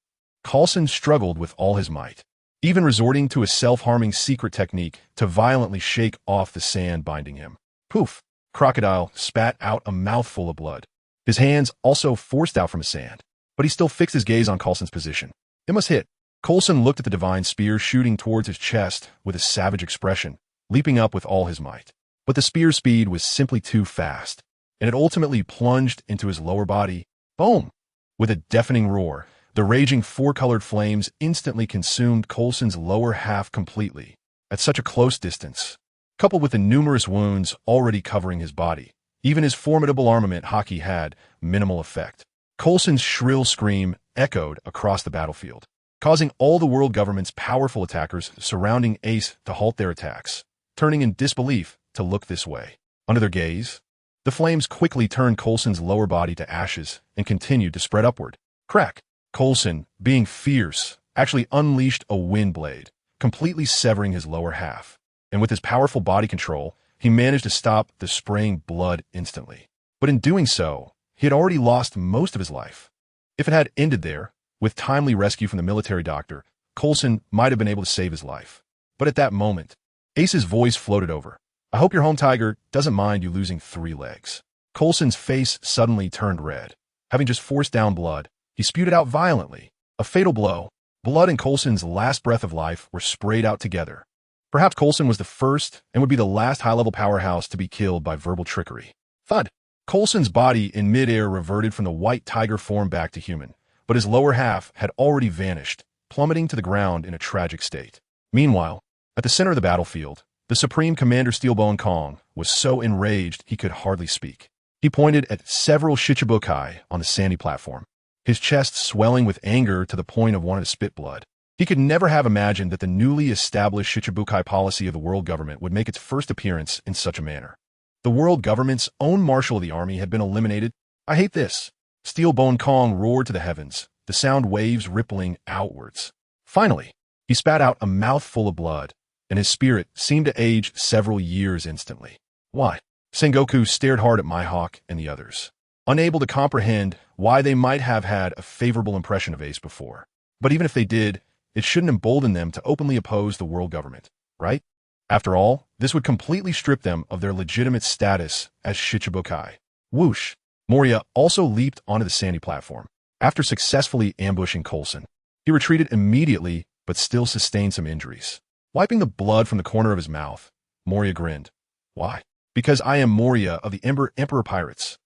S1: Coulson struggled with all his might, even resorting to a self-harming secret technique to violently shake off the sand binding him. Poof! Crocodile spat out a mouthful of blood. His hands also forced out from the sand, but he still fixed his gaze on Coulson's position. It must hit. Coulson looked at the divine spear shooting towards his chest with a savage expression, leaping up with all his might. But the spear's speed was simply too fast, and it ultimately plunged into his lower body. Boom! With a deafening roar, the raging four-colored flames instantly consumed Coulson's lower half completely. At such a close distance, coupled with the numerous wounds already covering his body. Even his formidable armament Haki had minimal effect. Coulson's shrill scream echoed across the battlefield, causing all the world government's powerful attackers surrounding Ace to halt their attacks, turning in disbelief to look this way. Under their gaze, the flames quickly turned Coulson's lower body to ashes and continued to spread upward. Crack! Coulson, being fierce, actually unleashed a wind blade, completely severing his lower half. And with his powerful body control, he managed to stop the spraying blood instantly. But in doing so, he had already lost most of his life. If it had ended there, with timely rescue from the military doctor, Coulson might have been able to save his life. But at that moment, Ace's voice floated over. I hope your home tiger doesn't mind you losing 3 legs. Coulson's face suddenly turned red. Having just forced down blood, he spewed it out violently. A fatal blow. Blood and Coulson's last breath of life were sprayed out together. Perhaps Coulson was the first and would be the last high-level powerhouse to be killed by verbal trickery. Thud! Coulson's body in midair reverted from the white tiger form back to human, but his lower half had already vanished, plummeting to the ground in a tragic state. Meanwhile, at the center of the battlefield, the Supreme Commander Steelbone Kong was so enraged he could hardly speak. He pointed at several Shichibukai on the sandy platform, his chest swelling with anger to the point of wanting to spit blood. He could never have imagined that the newly established Shichibukai policy of the world government would make its first appearance in such a manner. The world government's own marshal of the army had been eliminated. I hate this. Steelbone Kong roared to the heavens, the sound waves rippling outwards. Finally, he spat out a mouthful of blood, and his spirit seemed to age several years instantly. Why? Sengoku stared hard at Mihawk and the others, unable to comprehend why they might have had a favorable impression of Ace before. But even if they did, it shouldn't embolden them to openly oppose the world government, right? After all, this would completely strip them of their legitimate status as Shichibukai. Whoosh! Moria also leaped onto the sandy platform. After successfully ambushing Coulson, he retreated immediately but still sustained some injuries. Wiping the blood from the corner of his mouth, Moria grinned. Why? Because I am Moria of the Emperor Pirates.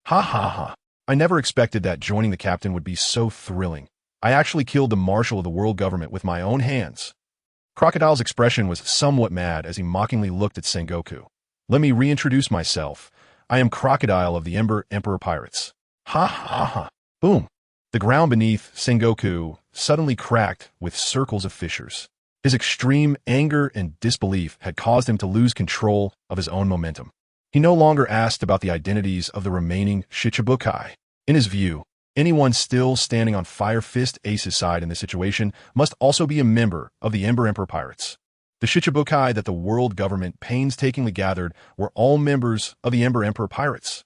S1: Ha ha ha. I never expected that joining the captain would be so thrilling. I actually killed the marshal of the world government with my own hands. Crocodile's expression was somewhat mad as he mockingly looked at Sengoku. Let me reintroduce myself. I am Crocodile of the Emperor Pirates. Ha ha ha. Boom. The ground beneath Sengoku suddenly cracked with circles of fissures. His extreme anger and disbelief had caused him to lose control of his own momentum. He no longer asked about the identities of the remaining Shichibukai. In his view, anyone still standing on Fire Fist Ace's side in this situation must also be a member of the Emperor Pirates. The Shichibukai that the world government painstakingly gathered were all members of the Emperor Pirates.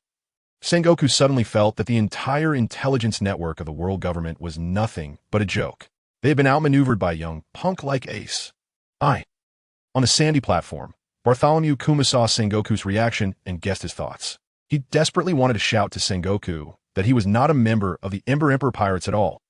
S1: Sengoku suddenly felt that the entire intelligence network of the world government was nothing but a joke. They had been outmaneuvered by a young punk like Ace. On the sandy platform, Bartholomew Kuma saw Sengoku's reaction and guessed his thoughts. He desperately wanted to shout to Sengoku that he was not a member of the Emperor Pirates at all.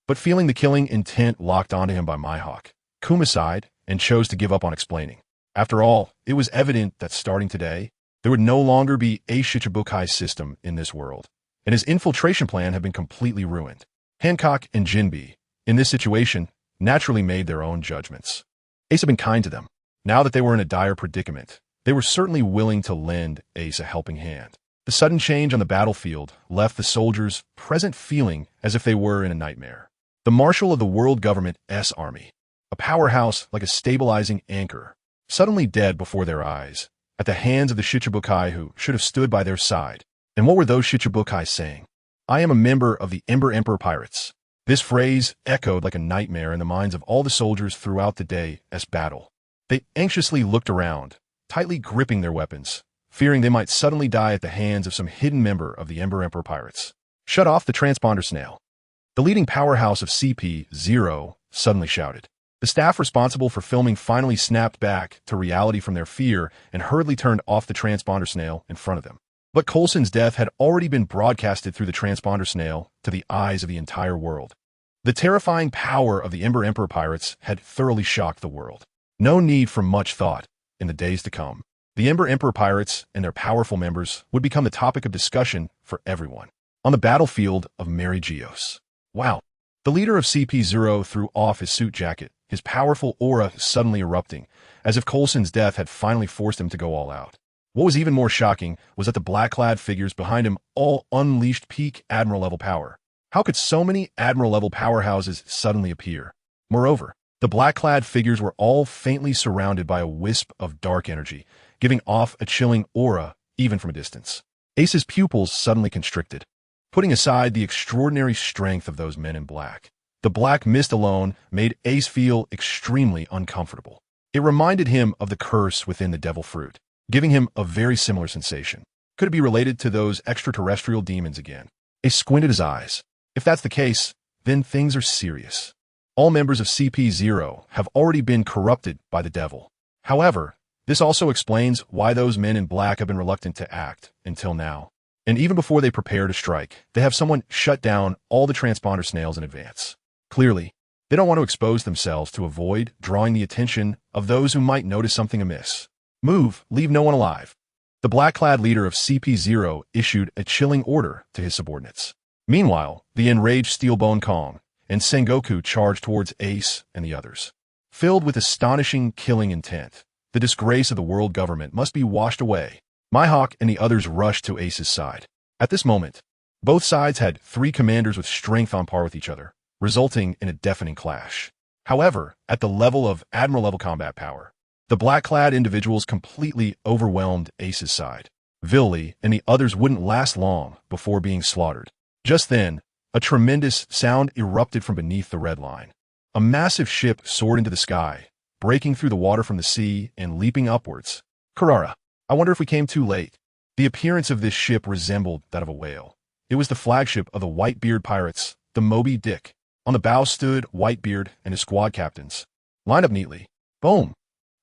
S1: But feeling the killing intent locked onto him by Mihawk, Kuma sighed and chose to give up on explaining. After all, it was evident that starting today, there would no longer be a Shichibukai system in this world, and his infiltration plan had been completely ruined. Hancock and Jinbe, in this situation, naturally made their own judgments. Ace had been kind to them. Now that they were in a dire predicament, they were certainly willing to lend Ace a helping hand. The sudden change on the battlefield left the soldiers present feeling as if they were in a nightmare. The marshal of the world government's army, a powerhouse like a stabilizing anchor, suddenly dead before their eyes, at the hands of the Shichibukai who should have stood by their side. And what were those Shichibukai saying? I am a member of the Emperor Pirates. This phrase echoed like a nightmare in the minds of all the soldiers throughout the day's battle. They anxiously looked around, tightly gripping their weapons, fearing they might suddenly die at the hands of some hidden member of the Emperor Pirates. Shut off the transponder snail. The leading powerhouse of CP0 suddenly shouted. The staff responsible for filming finally snapped back to reality from their fear and hurriedly turned off the transponder snail in front of them. But Coulson's death had already been broadcasted through the transponder snail to the eyes of the entire world. The terrifying power of the Emperor Pirates had thoroughly shocked the world. No need for much thought. In the days to come, the Emperor Pirates and their powerful members would become the topic of discussion for everyone. On the battlefield of Mary Geos. Wow. The leader of CP0 threw off his suit jacket, his powerful aura suddenly erupting, as if Coulson's death had finally forced him to go all out. What was even more shocking was that the black-clad figures behind him all unleashed peak Admiral-level power. How could so many Admiral-level powerhouses suddenly appear? Moreover, the black-clad figures were all faintly surrounded by a wisp of dark energy, giving off a chilling aura even from a distance. Ace's pupils suddenly constricted, putting aside the extraordinary strength of those men in black. The black mist alone made Ace feel extremely uncomfortable. It reminded him of the curse within the devil fruit, giving him a very similar sensation. Could it be related to those extraterrestrial demons again? Ace squinted his eyes. If that's the case, then things are serious. All members of CP0 have already been corrupted by the devil. However, this also explains why those men in black have been reluctant to act until now. And even before they prepare to strike, they have someone shut down all the transponder snails in advance. Clearly, they don't want to expose themselves to avoid drawing the attention of those who might notice something amiss. Move, leave no one alive. The black-clad leader of CP0 issued a chilling order to his subordinates. Meanwhile, the enraged Steelbone Kong and Sengoku charged towards Ace and the others. Filled with astonishing killing intent, the disgrace of the world government must be washed away. Mihawk and the others rushed to Ace's side. At this moment, both sides had 3 commanders with strength on par with each other, resulting in a deafening clash. However, at the level of Admiral-level combat power, the black-clad individuals completely overwhelmed Ace's side. Villy and the others wouldn't last long before being slaughtered. Just then, a tremendous sound erupted from beneath the red line. A massive ship soared into the sky, breaking through the water from the sea and leaping upwards. Kurara, I wonder if we came too late. The appearance of this ship resembled that of a whale. It was the flagship of the Whitebeard pirates, the Moby Dick. On the bow stood Whitebeard and his squad captains, lined up neatly. Boom!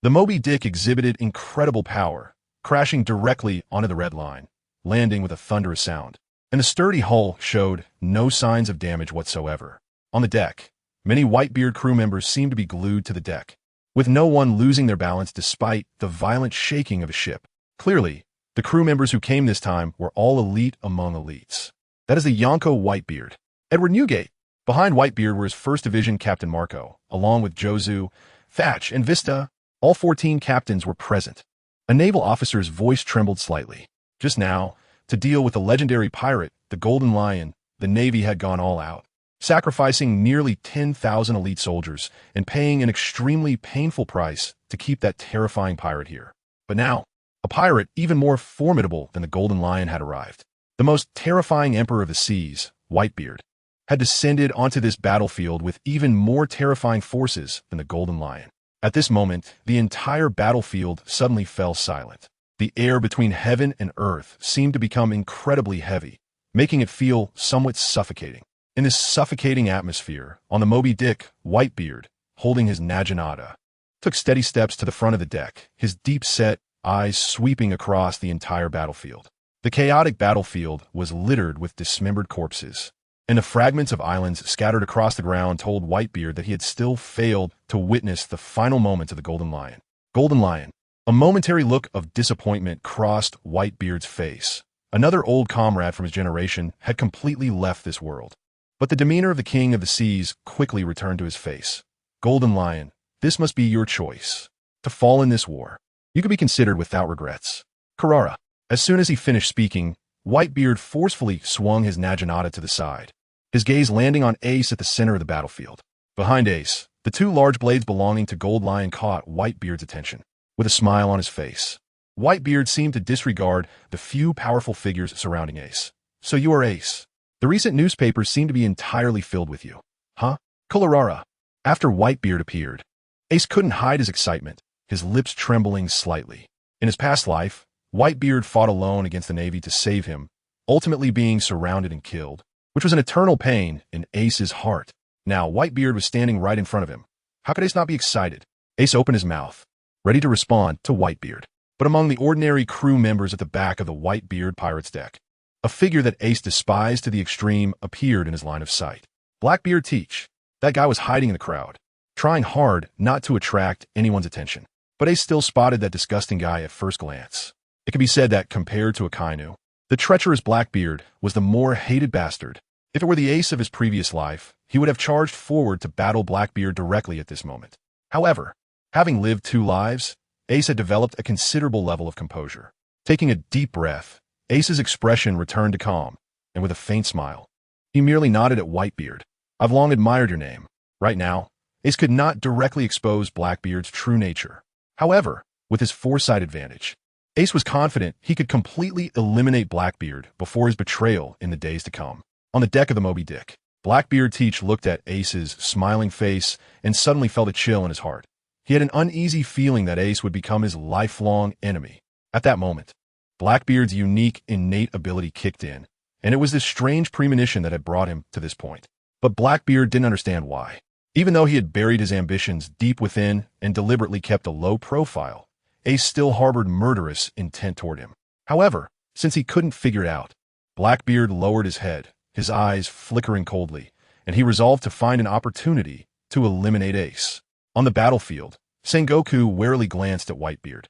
S1: The Moby Dick exhibited incredible power, crashing directly onto the red line, landing with a thunderous sound. And the sturdy hull showed no signs of damage whatsoever. On the deck, many Whitebeard crew members seemed to be glued to the deck, with no one losing their balance despite the violent shaking of a ship. Clearly, the crew members who came this time were all elite among elites. That is the Yonko Whitebeard. Edward Newgate. Behind Whitebeard were his 1st Division Captain Marco, along with Jozu, Thatch, and Vista. All 14 captains were present. A naval officer's voice trembled slightly. Just now, to deal with the legendary pirate, the Golden Lion, the Navy had gone all out, sacrificing nearly 10,000 elite soldiers and paying an extremely painful price to keep that terrifying pirate here. But now, a pirate even more formidable than the Golden Lion had arrived. The most terrifying emperor of the seas, Whitebeard, had descended onto this battlefield with even more terrifying forces than the Golden Lion. At this moment, the entire battlefield suddenly fell silent. The air between heaven and earth seemed to become incredibly heavy, making it feel somewhat suffocating. In this suffocating atmosphere, on the Moby Dick, Whitebeard, holding his Naginata, took steady steps to the front of the deck, his deep-set eyes sweeping across the entire battlefield. The chaotic battlefield was littered with dismembered corpses, and the fragments of islands scattered across the ground told Whitebeard that he had still failed to witness the final moments of the Golden Lion. Golden Lion. A momentary look of disappointment crossed Whitebeard's face. Another old comrade from his generation had completely left this world. But the demeanor of the King of the Seas quickly returned to his face. Golden Lion, this must be your choice. To fall in this war, you could be considered without regrets. Kurara. As soon as he finished speaking, Whitebeard forcefully swung his Naginata to the side, his gaze landing on Ace at the center of the battlefield. Behind Ace, the 2 large blades belonging to Gold Lion caught Whitebeard's attention. With a smile on his face, Whitebeard seemed to disregard the few powerful figures surrounding Ace. So you are Ace. The recent newspapers seem to be entirely filled with you. Huh? Kurara. After Whitebeard appeared, Ace couldn't hide his excitement, his lips trembling slightly. In his past life, Whitebeard fought alone against the Navy to save him, ultimately being surrounded and killed, which was an eternal pain in Ace's heart. Now, Whitebeard was standing right in front of him. How could Ace not be excited? Ace opened his mouth, ready to respond to Whitebeard. But among the ordinary crew members at the back of the Whitebeard pirate's deck, a figure that Ace despised to the extreme appeared in his line of sight. Blackbeard Teach. That guy was hiding in the crowd, trying hard not to attract anyone's attention. But Ace still spotted that disgusting guy at first glance. It could be said that, compared to Akainu, the treacherous Blackbeard was the more hated bastard. If it were the Ace of his previous life, he would have charged forward to battle Blackbeard directly at this moment. However, Having lived 2 lives, Ace had developed a considerable level of composure. Taking a deep breath, Ace's expression returned to calm, and with a faint smile, he merely nodded at Whitebeard. I've long admired your name. Right now, Ace could not directly expose Blackbeard's true nature. However, with his foresight advantage, Ace was confident he could completely eliminate Blackbeard before his betrayal in the days to come. On the deck of the Moby Dick, Blackbeard Teach looked at Ace's smiling face and suddenly felt a chill in his heart. He had an uneasy feeling that Ace would become his lifelong enemy. At that moment, Blackbeard's unique innate ability kicked in, and it was this strange premonition that had brought him to this point. But Blackbeard didn't understand why. Even though he had buried his ambitions deep within and deliberately kept a low profile, Ace still harbored murderous intent toward him. However, since he couldn't figure it out, Blackbeard lowered his head, his eyes flickering coldly, and he resolved to find an opportunity to eliminate Ace. On the battlefield, Sengoku warily glanced at Whitebeard.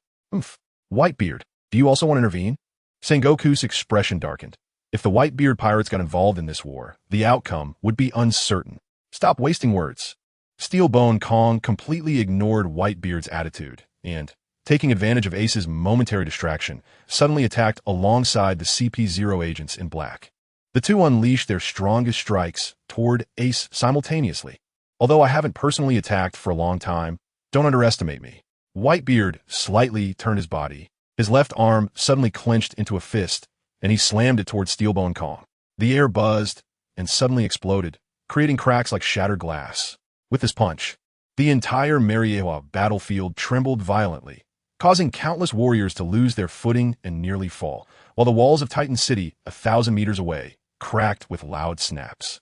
S1: Whitebeard, do you also want to intervene? Sengoku's expression darkened. If the Whitebeard pirates got involved in this war, the outcome would be uncertain. Stop wasting words. Steelbone Kong completely ignored Whitebeard's attitude and, taking advantage of Ace's momentary distraction, suddenly attacked alongside the CP0 agents in black. The two unleashed their strongest strikes toward Ace simultaneously. Although I haven't personally attacked for a long time, don't underestimate me. Whitebeard slightly turned his body. His left arm suddenly clenched into a fist, and he slammed it toward Steelbone Kong. The air buzzed and suddenly exploded, creating cracks like shattered glass. With this punch, the entire Mariewa battlefield trembled violently, causing countless warriors to lose their footing and nearly fall, while the walls of Titan City, 1,000 meters away, cracked with loud snaps.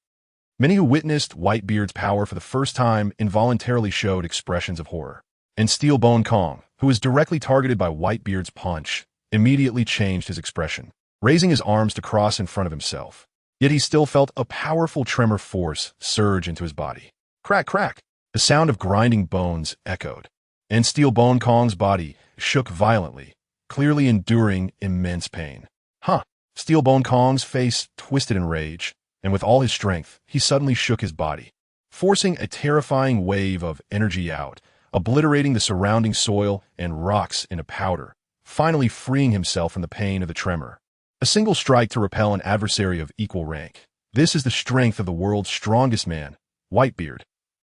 S1: Many who witnessed Whitebeard's power for the first time involuntarily showed expressions of horror. And Steelbone Kong, who was directly targeted by Whitebeard's punch, immediately changed his expression, raising his arms to cross in front of himself. Yet he still felt a powerful tremor force surge into his body. Crack, crack! The sound of grinding bones echoed, and Steelbone Kong's body shook violently, clearly enduring immense pain. Steelbone Kong's face twisted in rage, and with all his strength, he suddenly shook his body, forcing a terrifying wave of energy out, obliterating the surrounding soil and rocks into powder, finally freeing himself from the pain of the tremor. A single strike to repel an adversary of equal rank. This is the strength of the world's strongest man, Whitebeard.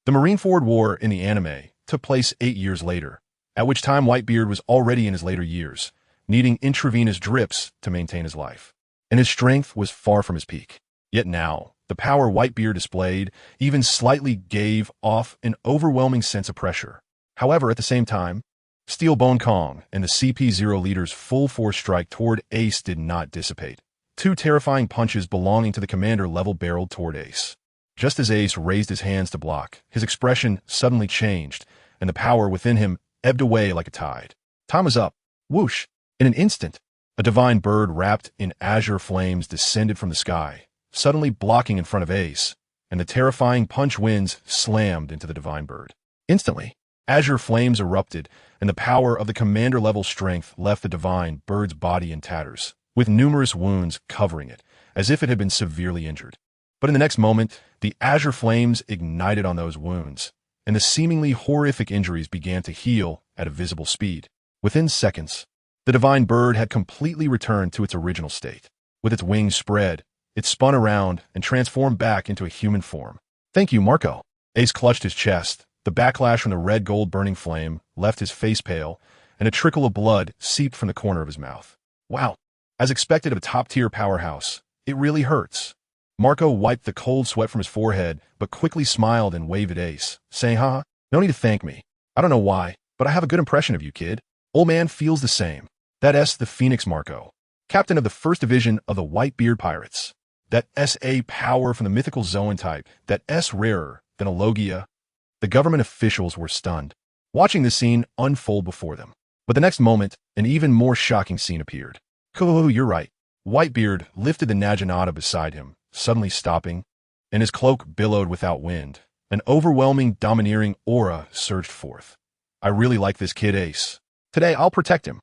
S1: The Marineford War in the anime took place 8 years later, at which time Whitebeard was already in his later years, needing intravenous drips to maintain his life. And his strength was far from his peak. Yet now, the power Whitebeard displayed even slightly gave off an overwhelming sense of pressure. However, at the same time, Steelbone Kong and the CP0 leader's full-force strike toward Ace did not dissipate. 2 terrifying punches belonging to the commander level-barreled toward Ace. Just as Ace raised his hands to block, his expression suddenly changed, and the power within him ebbed away like a tide. Time was up. Whoosh! In an instant, a divine bird wrapped in azure flames descended from the sky, suddenly blocking in front of Ace, and the terrifying punch winds slammed into the divine bird. Instantly, azure flames erupted, and the power of the commander-level strength left the divine bird's body in tatters, with numerous wounds covering it, as if it had been severely injured. But in the next moment, the azure flames ignited on those wounds, and the seemingly horrific injuries began to heal at a visible speed. Within seconds, the divine bird had completely returned to its original state. With its wings spread, it spun around and transformed back into a human form. Thank you, Marco. Ace clutched his chest. The backlash from the red-gold burning flame left his face pale, and a trickle of blood seeped from the corner of his mouth. Wow. As expected of a top-tier powerhouse, it really hurts. Marco wiped the cold sweat from his forehead, but quickly smiled and waved at Ace, saying, no need to thank me. I don't know why, but I have a good impression of you, kid. Old man feels the same. That's the Phoenix Marco, captain of the 1st Division of the Whitebeard Pirates. That SA power from the mythical Zoan type, that S rarer than a Logia. The government officials were stunned, watching this scene unfold before them. But the next moment, an even more shocking scene appeared. You're right. Whitebeard lifted the Naginata beside him, suddenly stopping, and his cloak billowed without wind. An overwhelming, domineering aura surged forth. I really like this kid Ace. Today, I'll protect him.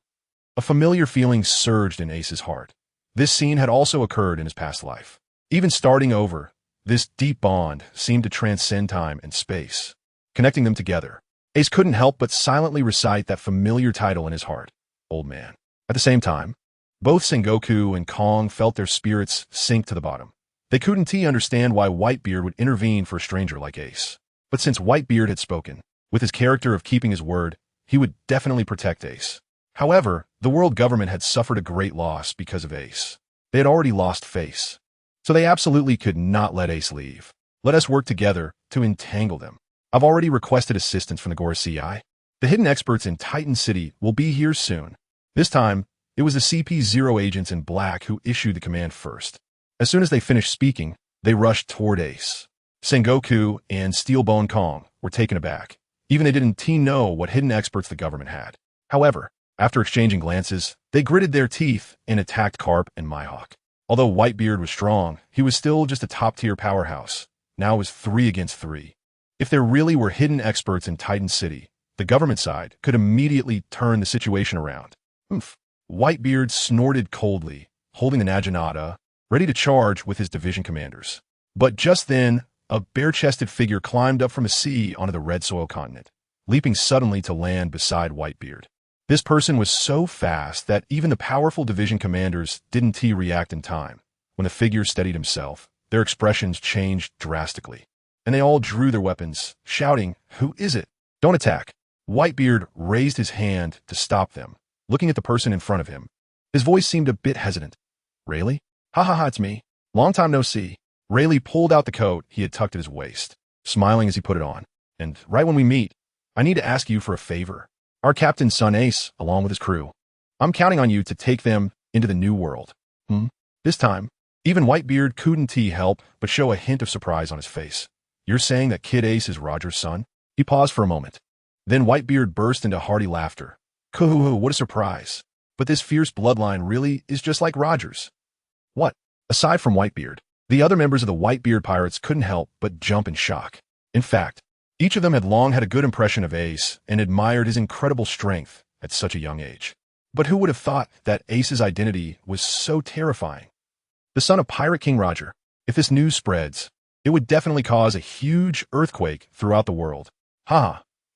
S1: A familiar feeling surged in Ace's heart. This scene had also occurred in his past life. Even starting over, this deep bond seemed to transcend time and space, connecting them together. Ace couldn't help but silently recite that familiar title in his heart, Old Man. At the same time, both Sengoku and Kong felt their spirits sink to the bottom. They couldn't understand why Whitebeard would intervene for a stranger like Ace. But since Whitebeard had spoken, with his character of keeping his word, he would definitely protect Ace. However, the world government had suffered a great loss because of Ace. They had already lost face. So they absolutely could not let Ace leave. Let us work together to entangle them. I've already requested assistance from the Gorosei. The hidden experts in Titan City will be here soon. This time, it was the CP0 agents in black who issued the command first. As soon as they finished speaking, they rushed toward Ace. Sengoku and Steelbone Kong were taken aback. Even they didn't know what hidden experts the government had. However, after exchanging glances, they gritted their teeth and attacked Carp and Mihawk. Although Whitebeard was strong, he was still just a top-tier powerhouse. Now it was 3 against 3. If there really were hidden experts in Titan City, the government side could immediately turn the situation around. Whitebeard snorted coldly, holding the Naginata, ready to charge with his division commanders. But just then, a bare-chested figure climbed up from the sea onto the red soil continent, leaping suddenly to land beside Whitebeard. This person was so fast that even the powerful division commanders didn't react in time. When the figure steadied himself, their expressions changed drastically, and they all drew their weapons, shouting, "Who is it? Don't attack!" Whitebeard raised his hand to stop them, looking at the person in front of him. His voice seemed a bit hesitant. "Rayleigh? Ha ha ha, it's me. Long time no see." Rayleigh pulled out the coat he had tucked at his waist, smiling as he put it on. "And right when we meet, I need to ask you for a favor. Our captain's son Ace, along with his crew. I'm counting on you to take them into the new world." This time, even Whitebeard couldn't help but show a hint of surprise on his face. "You're saying that Kid Ace is Roger's son?" He paused for a moment. Then Whitebeard burst into hearty laughter. "Hoo, what a surprise. But this fierce bloodline really is just like Roger's." What? Aside from Whitebeard, the other members of the Whitebeard Pirates couldn't help but jump in shock. In fact, each of them had long had a good impression of Ace and admired his incredible strength at such a young age. But who would have thought that Ace's identity was so terrifying? The son of Pirate King Roger. If this news spreads, it would definitely cause a huge earthquake throughout the world.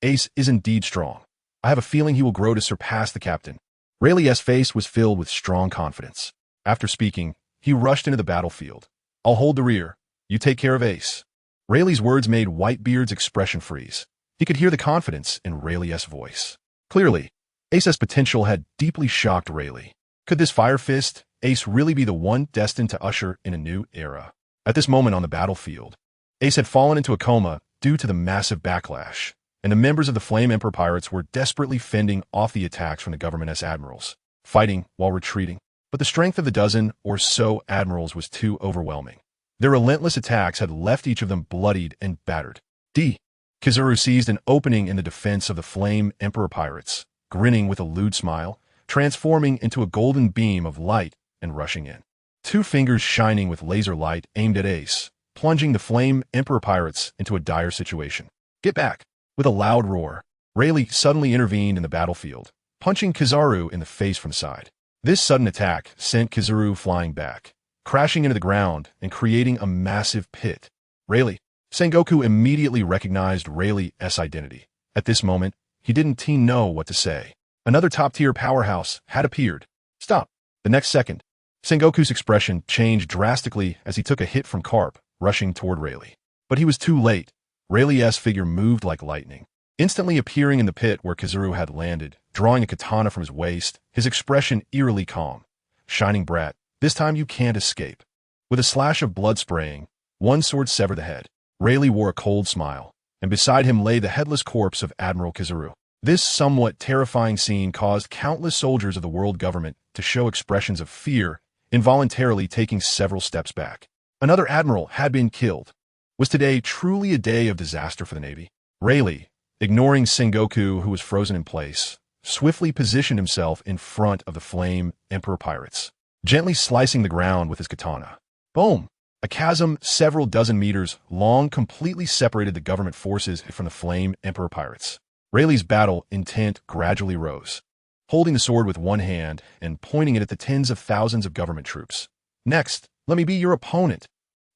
S1: Ace is indeed strong. I have a feeling he will grow to surpass the captain. Rayleigh's face was filled with strong confidence. After speaking, he rushed into the battlefield. "I'll hold the rear. You take care of Ace." Rayleigh's words made Whitebeard's expression freeze. He could hear the confidence in Rayleigh's voice. Clearly, Ace's potential had deeply shocked Rayleigh. Could this Fire Fist Ace really be the one destined to usher in a new era? At this moment on the battlefield, Ace had fallen into a coma due to the massive backlash, and the members of the Flame Emperor Pirates were desperately fending off the attacks from the government's admirals, fighting while retreating. But the strength of the dozen or so admirals was too overwhelming. Their relentless attacks had left each of them bloodied and battered. Kizaru seized an opening in the defense of the Flame Emperor Pirates, grinning with a lewd smile, transforming into a golden beam of light and rushing in. 2 fingers shining with laser light aimed at Ace, plunging the Flame Emperor Pirates into a dire situation. "Get back!" With a loud roar, Rayleigh suddenly intervened in the battlefield, punching Kizaru in the face from the side. This sudden attack sent Kizaru flying back, crashing into the ground and creating a massive pit. Sengoku immediately recognized Rayleigh's identity. At this moment, he didn't know what to say. Another top-tier powerhouse had appeared. "Stop!" The next second, Sengoku's expression changed drastically as he took a hit from Carp, rushing toward Rayleigh. But he was too late. Rayleigh's figure moved like lightning, instantly appearing in the pit where Kizaru had landed, drawing a katana from his waist, his expression eerily calm. "Shining Brat, this time you can't escape." With a slash of blood spraying, one sword severed the head. Rayleigh wore a cold smile, and beside him lay the headless corpse of Admiral Kizaru. This somewhat terrifying scene caused countless soldiers of the world government to show expressions of fear, involuntarily taking several steps back. Another admiral had been killed. Was today truly a day of disaster for the Navy? Rayleigh, ignoring Sengoku, who was frozen in place, swiftly positioned himself in front of the Flame Emperor Pirates, gently slicing the ground with his katana. Boom! A chasm several dozen meters long completely separated the government forces from the Flame Emperor Pirates. Rayleigh's battle intent gradually rose, holding the sword with one hand and pointing it at the tens of thousands of government troops. "Next, let me be your opponent."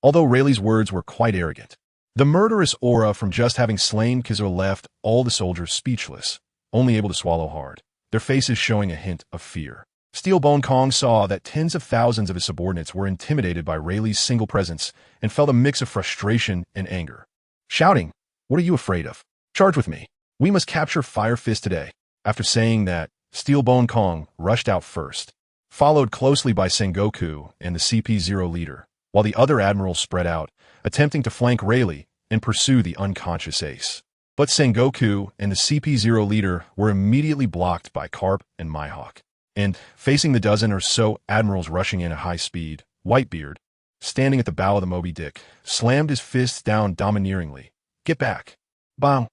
S1: Although Rayleigh's words were quite arrogant, The murderous aura from just having slain Kizaru left all the soldiers speechless, only able to swallow hard, their faces showing a hint of fear. Steelbone Kong saw that tens of thousands of his subordinates were intimidated by Rayleigh's single presence and felt a mix of frustration and anger. Shouting, "What are you afraid of? Charge with me. We must capture Fire Fist today." After saying that, Steelbone Kong rushed out first, followed closely by Sengoku and the CP0 leader, while the other admirals spread out, attempting to flank Rayleigh and pursue the unconscious ace. But Sengoku and the CP0 leader were immediately blocked by Carp and Mihawk. And, facing the dozen or so admirals rushing in at high speed, Whitebeard, standing at the bow of the Moby Dick, slammed his fists down domineeringly. "Get back." Bang!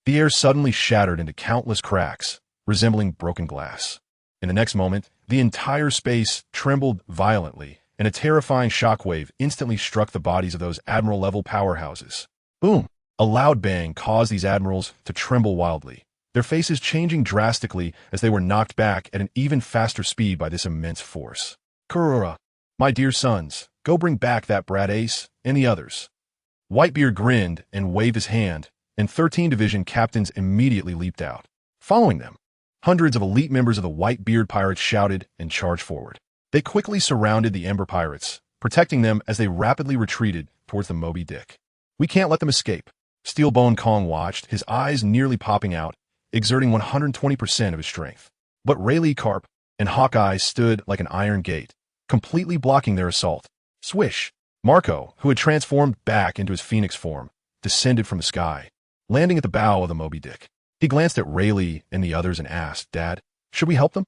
S1: The air suddenly shattered into countless cracks, resembling broken glass. In the next moment, the entire space trembled violently, and a terrifying shockwave instantly struck the bodies of those admiral-level powerhouses. Boom! A loud bang caused these admirals to tremble wildly, their faces changing drastically as they were knocked back at an even faster speed by this immense force. "Kurura, my dear sons, go bring back that brat Ace and the others." Whitebeard grinned and waved his hand, and 13 Division captains immediately leaped out. Following them, hundreds of elite members of the Whitebeard Pirates shouted and charged forward. They quickly surrounded the Ember Pirates, protecting them as they rapidly retreated towards the Moby Dick. "We can't let them escape." Steelbone Kong watched, his eyes nearly popping out, exerting 120% of his strength. But Rayleigh, Carp, and Hawkeye stood like an iron gate, completely blocking their assault. Swish! Marco, who had transformed back into his phoenix form, descended from the sky, landing at the bow of the Moby Dick. He glanced at Rayleigh and the others and asked, "Dad, should we help them?"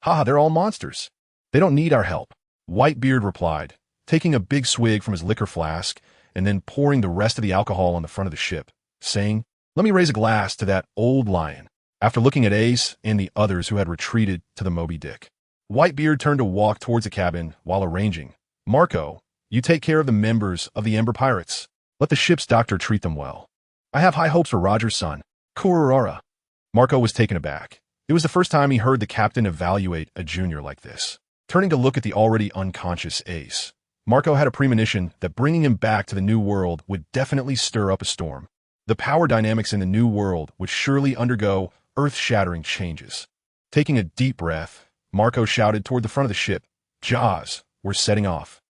S1: "Haha, they're all monsters. They don't need our help," Whitebeard replied, taking a big swig from his liquor flask and then pouring the rest of the alcohol on the front of the ship, saying, "Let me raise a glass to that old lion." After looking at Ace and the others who had retreated to the Moby Dick, Whitebeard turned to walk towards the cabin while arranging, "Marco, you take care of the members of the Ember Pirates. Let the ship's doctor treat them well. I have high hopes for Roger's son, Kururara." Marco was taken aback. It was the first time he heard the captain evaluate a junior like this. Turning to look at the already unconscious Ace, Marco had a premonition that bringing him back to the New World would definitely stir up a storm. The power dynamics in the New World would surely undergo earth-shattering changes. Taking a deep breath, Marco shouted toward the front of the ship, "Jaws, we're setting off."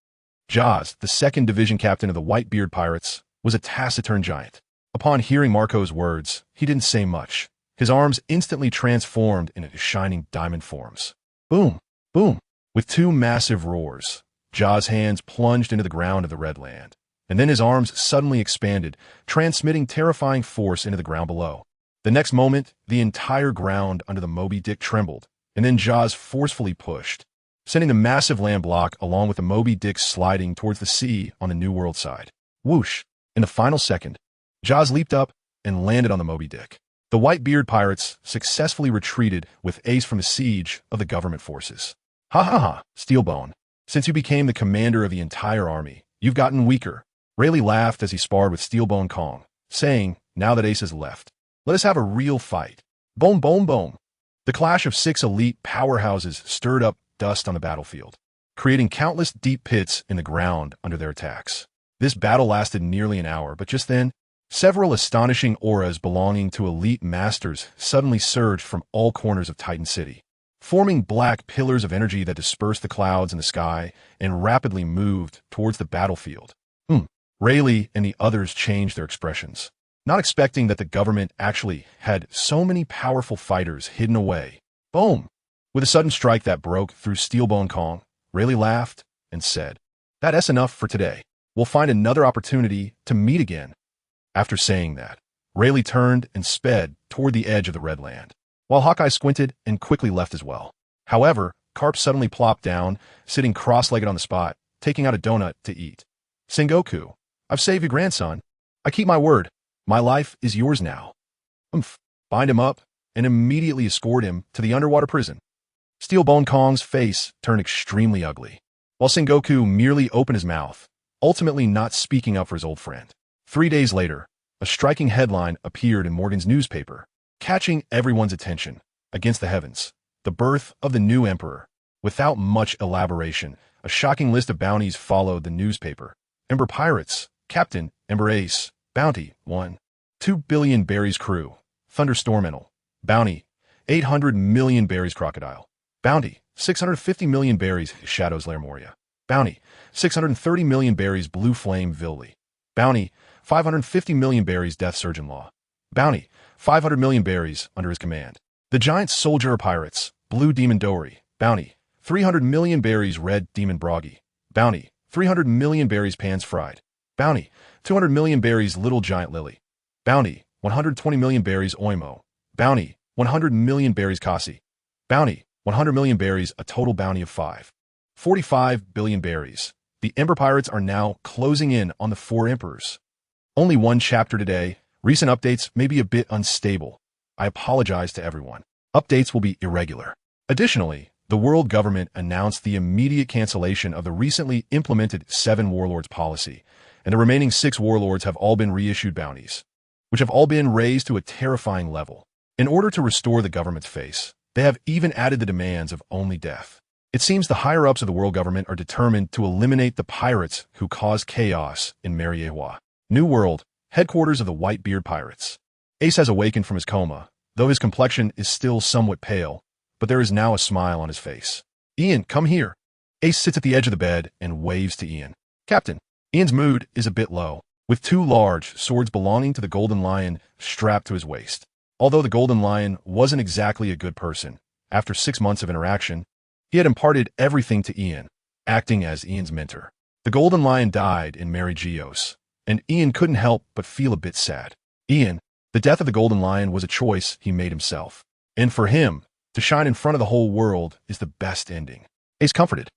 S1: Jaws, the 2nd Division captain of the Whitebeard Pirates, was a taciturn giant. Upon hearing Marco's words, he didn't say much. His arms instantly transformed into shining diamond forms. Boom! Boom! With 2 massive roars, Jaws' hands plunged into the ground of the Red Land, and then his arms suddenly expanded, transmitting terrifying force into the ground below. The next moment, the entire ground under the Moby Dick trembled, and then Jaws forcefully pushed, sending the massive land block along with the Moby Dick sliding towards the sea on the New World side. Whoosh! In the final second, Jaws leaped up and landed on the Moby Dick. The Whitebeard Pirates successfully retreated with Ace from the siege of the government forces. "Ha ha ha, Steelbone. Since you became the commander of the entire army, you've gotten weaker." Rayleigh laughed as he sparred with Steelbone Kong, saying, "Now that Ace has left, let us have a real fight." Boom, boom, boom. The clash of 6 elite powerhouses stirred up dust on the battlefield, creating countless deep pits in the ground under their attacks. This battle lasted nearly an hour, but just then, several astonishing auras belonging to elite masters suddenly surged from all corners of Titan City, forming black pillars of energy that dispersed the clouds in the sky and rapidly moved towards the battlefield. Rayleigh and the others changed their expressions, not expecting that the government actually had so many powerful fighters hidden away. Boom! With a sudden strike that broke through Steelbone Kong, Rayleigh laughed and said, "That's enough for today. We'll find another opportunity to meet again." After saying that, Rayleigh turned and sped toward the edge of the Red Land, while Hawkeye squinted and quickly left as well. However, Carp suddenly plopped down, sitting cross-legged on the spot, taking out a donut to eat. "Sengoku, I've saved your grandson. I keep my word. My life is yours now." Bind him up and immediately escort him to the underwater prison. Steelbone Kong's face turned extremely ugly, while Sengoku merely opened his mouth, ultimately not speaking up for his old friend. 3 days later, a striking headline appeared in Morgan's newspaper, catching everyone's attention. "Against the heavens, the birth of the new emperor." Without much elaboration, a shocking list of bounties followed the newspaper. Ember Pirates, Captain Ember Ace, Bounty, 1. 2 billion berries crew. Thunderstorm Enel. Bounty, 800 million berries crocodile. Bounty, 650 million berries Shadows Lair Moria. Bounty, 630 million berries Blue Flame Villi. Bounty, 550 million berries Death Surgeon Law. Bounty, 500 million berries under his command. The Giant Soldier of Pirates, Blue Demon Dory. Bounty, 300 million berries Red Demon Broggy. Bounty, 300 million berries Pans Fried. Bounty, 200 million berries Little Giant Lily. Bounty, 120 million berries Oimo. Bounty, 100 million berries Kasi. Bounty, 100 million berries, a total bounty of 45 billion berries. The Ember Pirates are now closing in on the 4 Emperors. Only one chapter today. Recent updates may be a bit unstable. I apologize to everyone. Updates will be irregular. Additionally, the world government announced the immediate cancellation of the recently implemented 7 Warlords policy, and the remaining 6 Warlords have all been reissued bounties, which have all been raised to a terrifying level. In order to restore the government's face, they have even added the demands of only death. It seems the higher-ups of the world government are determined to eliminate the pirates who caused chaos in Mariewa. New World, headquarters of the Whitebeard Pirates. Ace has awakened from his coma, though his complexion is still somewhat pale, but there is now a smile on his face. Ian, come here. Ace sits at the edge of the bed and waves to Ian. Captain. Ian's mood is a bit low, with 2 large swords belonging to the Golden Lion strapped to his waist. Although the Golden Lion wasn't exactly a good person, after 6 months of interaction, he had imparted everything to Ian, acting as Ian's mentor. The Golden Lion died in Mary Geos, and Ian couldn't help but feel a bit sad. Ian, the death of the Golden Lion was a choice he made himself. And for him, to shine in front of the whole world is the best ending. Ace comforted.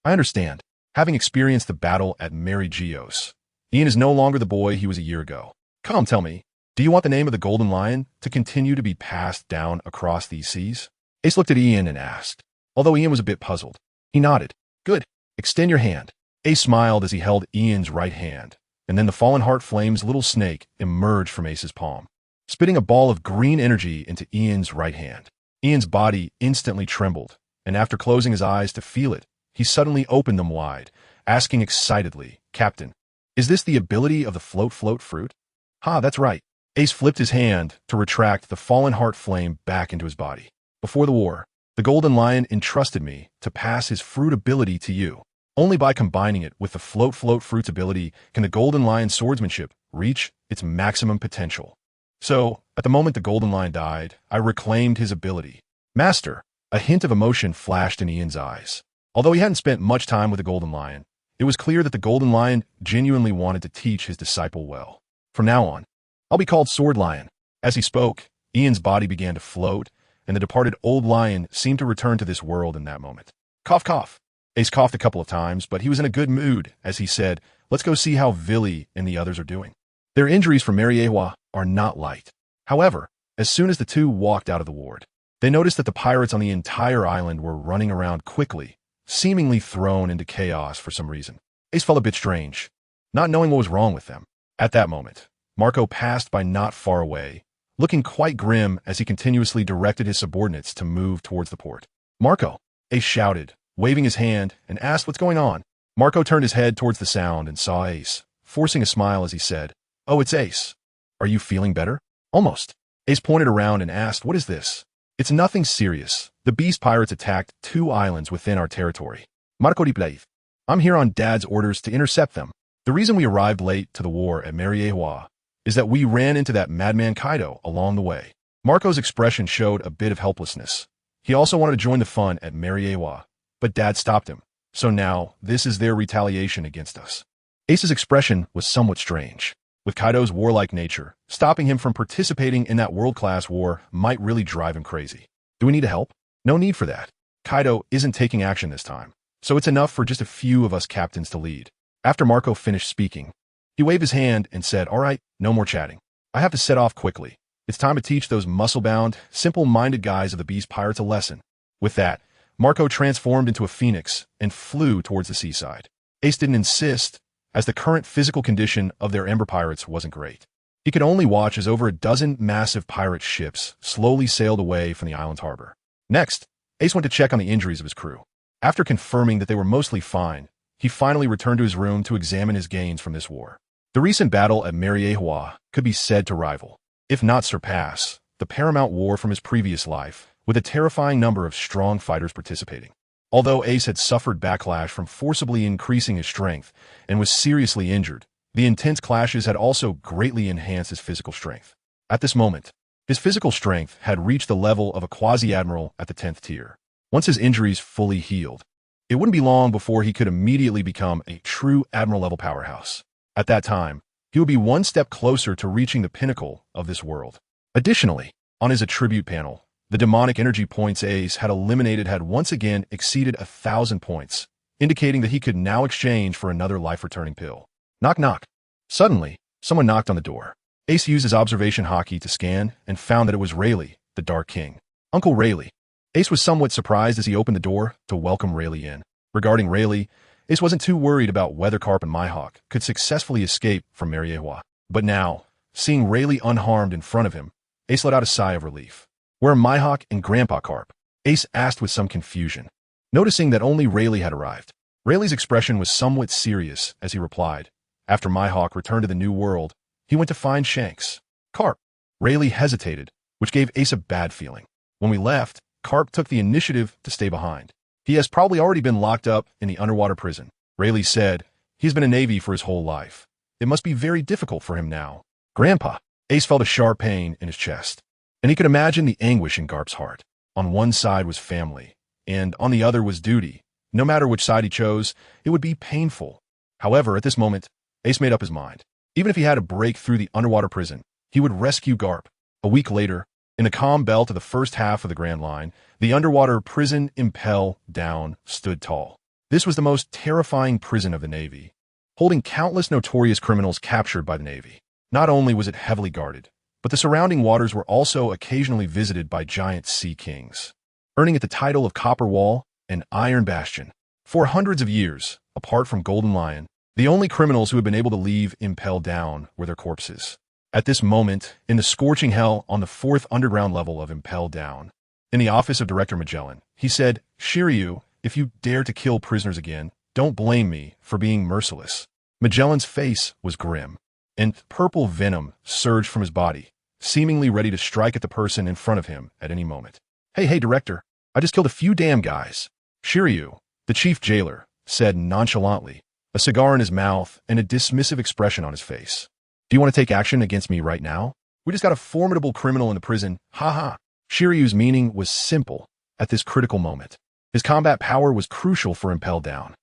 S1: I understand. Having experienced the battle at Mary Geos, Ian is no longer the boy he was a year ago. Come, tell me, do you want the name of the Golden Lion to continue to be passed down across these seas? Ace looked at Ian and asked. Although Ian was a bit puzzled, he nodded. Good. Extend your hand. Ace smiled as he held Ian's right hand, and then the Fallen Heart Flame's little snake emerged from Ace's palm, spitting a ball of green energy into Ian's right hand. Ian's body instantly trembled, and after closing his eyes to feel it, he suddenly opened them wide, asking excitedly, Captain, is this the ability of the float fruit? Ha, that's right. Ace flipped his hand to retract the Fallen Heart Flame back into his body. Before the war, the Golden Lion entrusted me to pass his fruit ability to you. Only by combining it with the float fruit's ability can the Golden Lion's swordsmanship reach its maximum potential. So, at the moment the Golden Lion died, I reclaimed his ability. Master, a hint of emotion flashed in Ian's eyes. Although he hadn't spent much time with the Golden Lion, it was clear that the Golden Lion genuinely wanted to teach his disciple well. From now on, I'll be called Sword Lion. As he spoke, Ian's body began to float, and the departed old lion seemed to return to this world in that moment. Cough, cough. Ace coughed a couple of times, but he was in a good mood as he said, let's go see how Villi and the others are doing. Their injuries from Mariewa are not light. However, as soon as the 2 walked out of the ward, they noticed that the pirates on the entire island were running around quickly, seemingly thrown into chaos for some reason. Ace felt a bit strange, not knowing what was wrong with them. At that moment, Marco passed by not far away, looking quite grim as he continuously directed his subordinates to move towards the port. Marco, Ace shouted, waving his hand, and asked what's going on. Marco turned his head towards the sound and saw Ace, forcing a smile as he said, Oh, it's Ace. Are you feeling better? Almost. Ace pointed around and asked, What is this? It's nothing serious. The Beast Pirates attacked 2 islands within our territory. Marco di Blave. I'm here on Dad's orders to intercept them. The reason we arrived late to the war at Mariewa is that we ran into that madman Kaido along the way. Marco's expression showed a bit of helplessness. He also wanted to join the fun at Mariewa, but Dad stopped him. So now, this is their retaliation against us. Ace's expression was somewhat strange. With Kaido's warlike nature, stopping him from participating in that world-class war might really drive him crazy. Do we need help? No need for that. Kaido isn't taking action this time, so it's enough for just a few of us captains to lead. After Marco finished speaking, he waved his hand and said, All right, no more chatting. I have to set off quickly. It's time to teach those muscle-bound, simple-minded guys of the Beast Pirates a lesson. With that, Marco transformed into a phoenix and flew towards the seaside. Ace didn't insist, as the current physical condition of their Ember Pirates wasn't great. He could only watch as over a dozen massive pirate ships slowly sailed away from the island's harbor. Next, Ace went to check on the injuries of his crew. After confirming that they were mostly fine, he finally returned to his room to examine his gains from this war. The recent battle at Mariehua could be said to rival, if not surpass, the Paramount War from his previous life, with a terrifying number of strong fighters participating. Although Ace had suffered backlash from forcibly increasing his strength and was seriously injured, the intense clashes had also greatly enhanced his physical strength. At this moment, his physical strength had reached the level of a quasi-admiral at the 10th tier. Once his injuries fully healed, it wouldn't be long before he could immediately become a true admiral-level powerhouse. At that time, he would be one step closer to reaching the pinnacle of this world. Additionally, on his attribute panel, the demonic energy points Ace had eliminated had once again exceeded 1,000 points, indicating that he could now exchange for another life-returning pill. Knock knock. Suddenly, someone knocked on the door. Ace used his observation hockey to scan and found that it was Rayleigh, the Dark King. Uncle Rayleigh. Ace was somewhat surprised as he opened the door to welcome Rayleigh in. Regarding Rayleigh, Ace wasn't too worried about whether Carp and Mihawk could successfully escape from Mariehua. But now, seeing Rayleigh unharmed in front of him, Ace let out a sigh of relief. Where are Mihawk and Grandpa Carp? Ace asked with some confusion, noticing that only Rayleigh had arrived. Rayleigh's expression was somewhat serious as he replied. After Mihawk returned to the New World, he went to find Shanks. Carp. Rayleigh hesitated, which gave Ace a bad feeling. When we left, Carp took the initiative to stay behind. He has probably already been locked up in the underwater prison. Rayleigh said, he's been a Navy for his whole life. It must be very difficult for him now. Grandpa. Ace felt a sharp pain in his chest, and he could imagine the anguish in Garp's heart. On one side was family, and on the other was duty. No matter which side he chose, it would be painful. However, at this moment, Ace made up his mind. Even if he had to break through the underwater prison, he would rescue Garp. A week later, in the calm belt of the first half of the Grand Line, the underwater prison Impel Down stood tall. This was the most terrifying prison of the Navy, holding countless notorious criminals captured by the Navy. Not only was it heavily guarded, but the surrounding waters were also occasionally visited by giant sea kings, earning it the title of Copper Wall and Iron Bastion. For hundreds of years, apart from Golden Lion, the only criminals who had been able to leave Impel Down were their corpses. At this moment, in the scorching hell on the 4th underground level of Impel Down, in the office of Director Magellan, he said, Shiryu, if you dare to kill prisoners again, don't blame me for being merciless. Magellan's face was grim, and purple venom surged from his body, seemingly ready to strike at the person in front of him at any moment. Hey, Director, I just killed a few damn guys. Shiryu, the chief jailer, said nonchalantly, a cigar in his mouth and a dismissive expression on his face. Do you want to take action against me right now? We just got a formidable criminal in the prison, haha. Shiryu's meaning was simple at this critical moment. His combat power was crucial for Impel Down.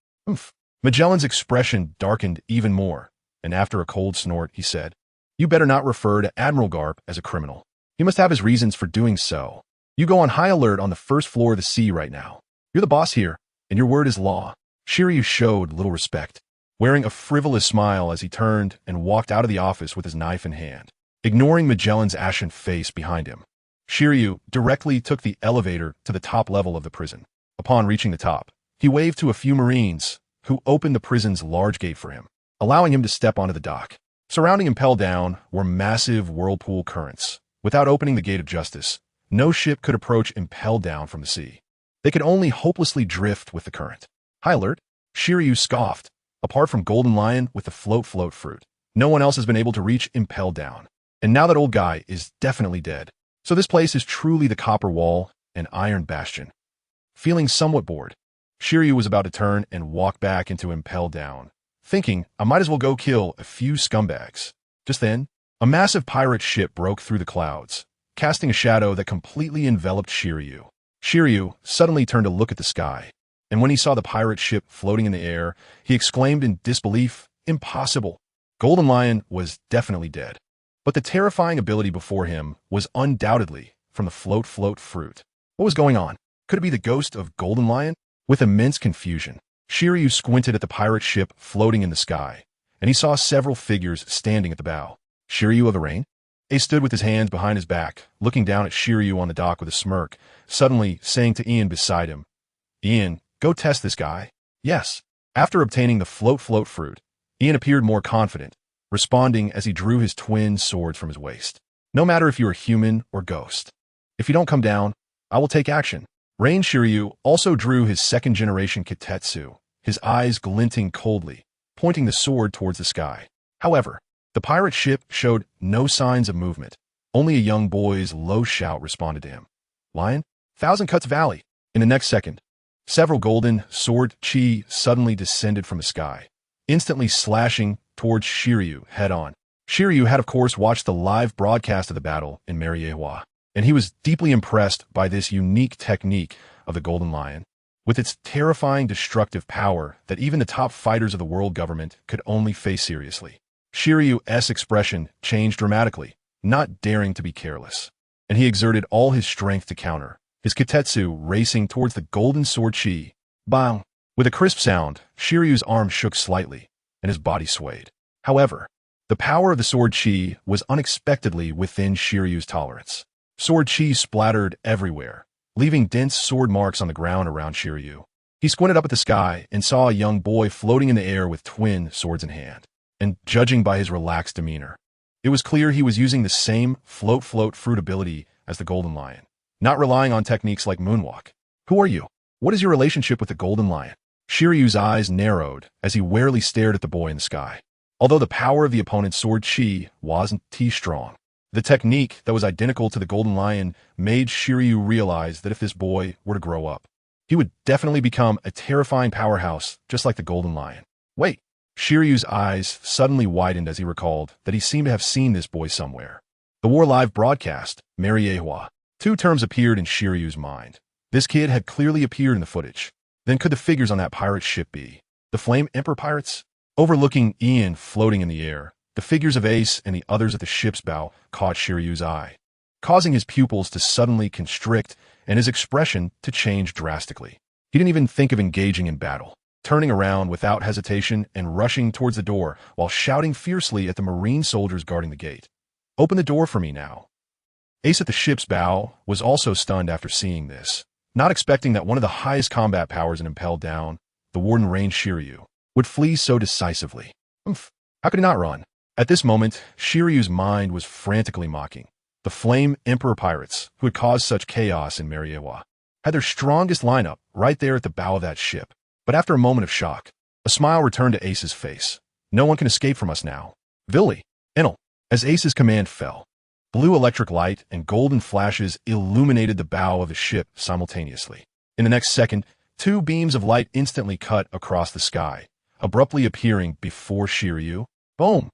S1: Magellan's expression darkened even more, and after a cold snort, he said, You better not refer to Admiral Garp as a criminal. He must have his reasons for doing so. You go on high alert on the first floor of the sea right now. You're the boss here, and your word is law. Shiryu showed little respect, wearing a frivolous smile as he turned and walked out of the office with his knife in hand, ignoring Magellan's ashen face behind him. Shiryu directly took the elevator to the top level of the prison. Upon reaching the top, he waved to a few Marines, who opened the prison's large gate for him, allowing him to step onto the dock. Surrounding Impel Down were massive whirlpool currents. Without opening the gate of justice, no ship could approach Impel Down from the sea. They could only hopelessly drift with the current. High alert, Shiryu scoffed. Apart from Golden Lion with the float fruit, no one else has been able to reach Impel Down. And now that old guy is definitely dead. So this place is truly the Copper Wall and Iron Bastion. Feeling somewhat bored, Shiryu was about to turn and walk back into Impel Down, thinking, I might as well go kill a few scumbags. Just then, a massive pirate ship broke through the clouds, casting a shadow that completely enveloped Shiryu. Shiryu suddenly turned to look at the sky, and when he saw the pirate ship floating in the air, he exclaimed in disbelief, Impossible! Golden Lion was definitely dead. But the terrifying ability before him was undoubtedly from the float fruit. What was going on? Could it be the ghost of Golden Lion? With immense confusion, Shiryu squinted at the pirate ship floating in the sky, and he saw several figures standing at the bow. Shiryu of the Rain? Ace stood with his hands behind his back, looking down at Shiryu on the dock with a smirk, suddenly saying to Ian beside him, Ian, go test this guy. Yes. After obtaining the float fruit, Ian appeared more confident, responding as he drew his twin swords from his waist. No matter if you are human or ghost. If you don't come down, I will take action. Rain Shiryu also drew his second-generation Kitetsu, his eyes glinting coldly, pointing the sword towards the sky. However, the pirate ship showed no signs of movement. Only a young boy's low shout responded to him. Lion? Thousand Cuts Valley. In the next second, several golden sword chi suddenly descended from the sky, instantly slashing towards Shiryu head-on. Shiryu had of course watched the live broadcast of the battle in Mariehua, and he was deeply impressed by this unique technique of the Golden Lion, with its terrifying destructive power that even the top fighters of the world government could only face seriously. Shiryu's expression changed dramatically, not daring to be careless, and he exerted all his strength to counter, his Kitetsu racing towards the golden sword chi. Bang! With a crisp sound, Shiryu's arm shook slightly, and his body swayed. However, the power of the sword chi was unexpectedly within Shiryu's tolerance. Sword chi splattered everywhere, leaving dense sword marks on the ground around Shiryu. He squinted up at the sky and saw a young boy floating in the air with twin swords in hand, and judging by his relaxed demeanor, it was clear he was using the same float fruit ability as the Golden Lion, not relying on techniques like moonwalk. Who are you? What is your relationship with the Golden Lion? Shiryu's eyes narrowed as he warily stared at the boy in the sky. Although the power of the opponent's sword chi wasn't too strong, the technique that was identical to the Golden Lion made Shiryu realize that if this boy were to grow up, he would definitely become a terrifying powerhouse just like the Golden Lion. Wait! Shiryu's eyes suddenly widened as he recalled that he seemed to have seen this boy somewhere. The War Live broadcast, Mariehua. Two terms appeared in Shiryu's mind. This kid had clearly appeared in the footage. Then could the figures on that pirate ship be the Flame Emperor pirates? Overlooking Ian floating in the air, the figures of Ace and the others at the ship's bow caught Shiryu's eye, causing his pupils to suddenly constrict and his expression to change drastically. He didn't even think of engaging in battle, turning around without hesitation and rushing towards the door while shouting fiercely at the marine soldiers guarding the gate. Open the door for me now. Ace at the ship's bow was also stunned after seeing this, not expecting that one of the highest combat powers in Impel Down, the Warden Rain Shiryu, would flee so decisively. How could he not run? At this moment, Shiryu's mind was frantically mocking. The Flame Emperor pirates, who had caused such chaos in Mariehua, had their strongest lineup right there at the bow of that ship. But after a moment of shock, a smile returned to Ace's face. No one can escape from us now. Villi, Enel. As Ace's command fell, blue electric light and golden flashes illuminated the bow of the ship simultaneously. In the next second, two beams of light instantly cut across the sky, abruptly appearing before Shiryu. Boom!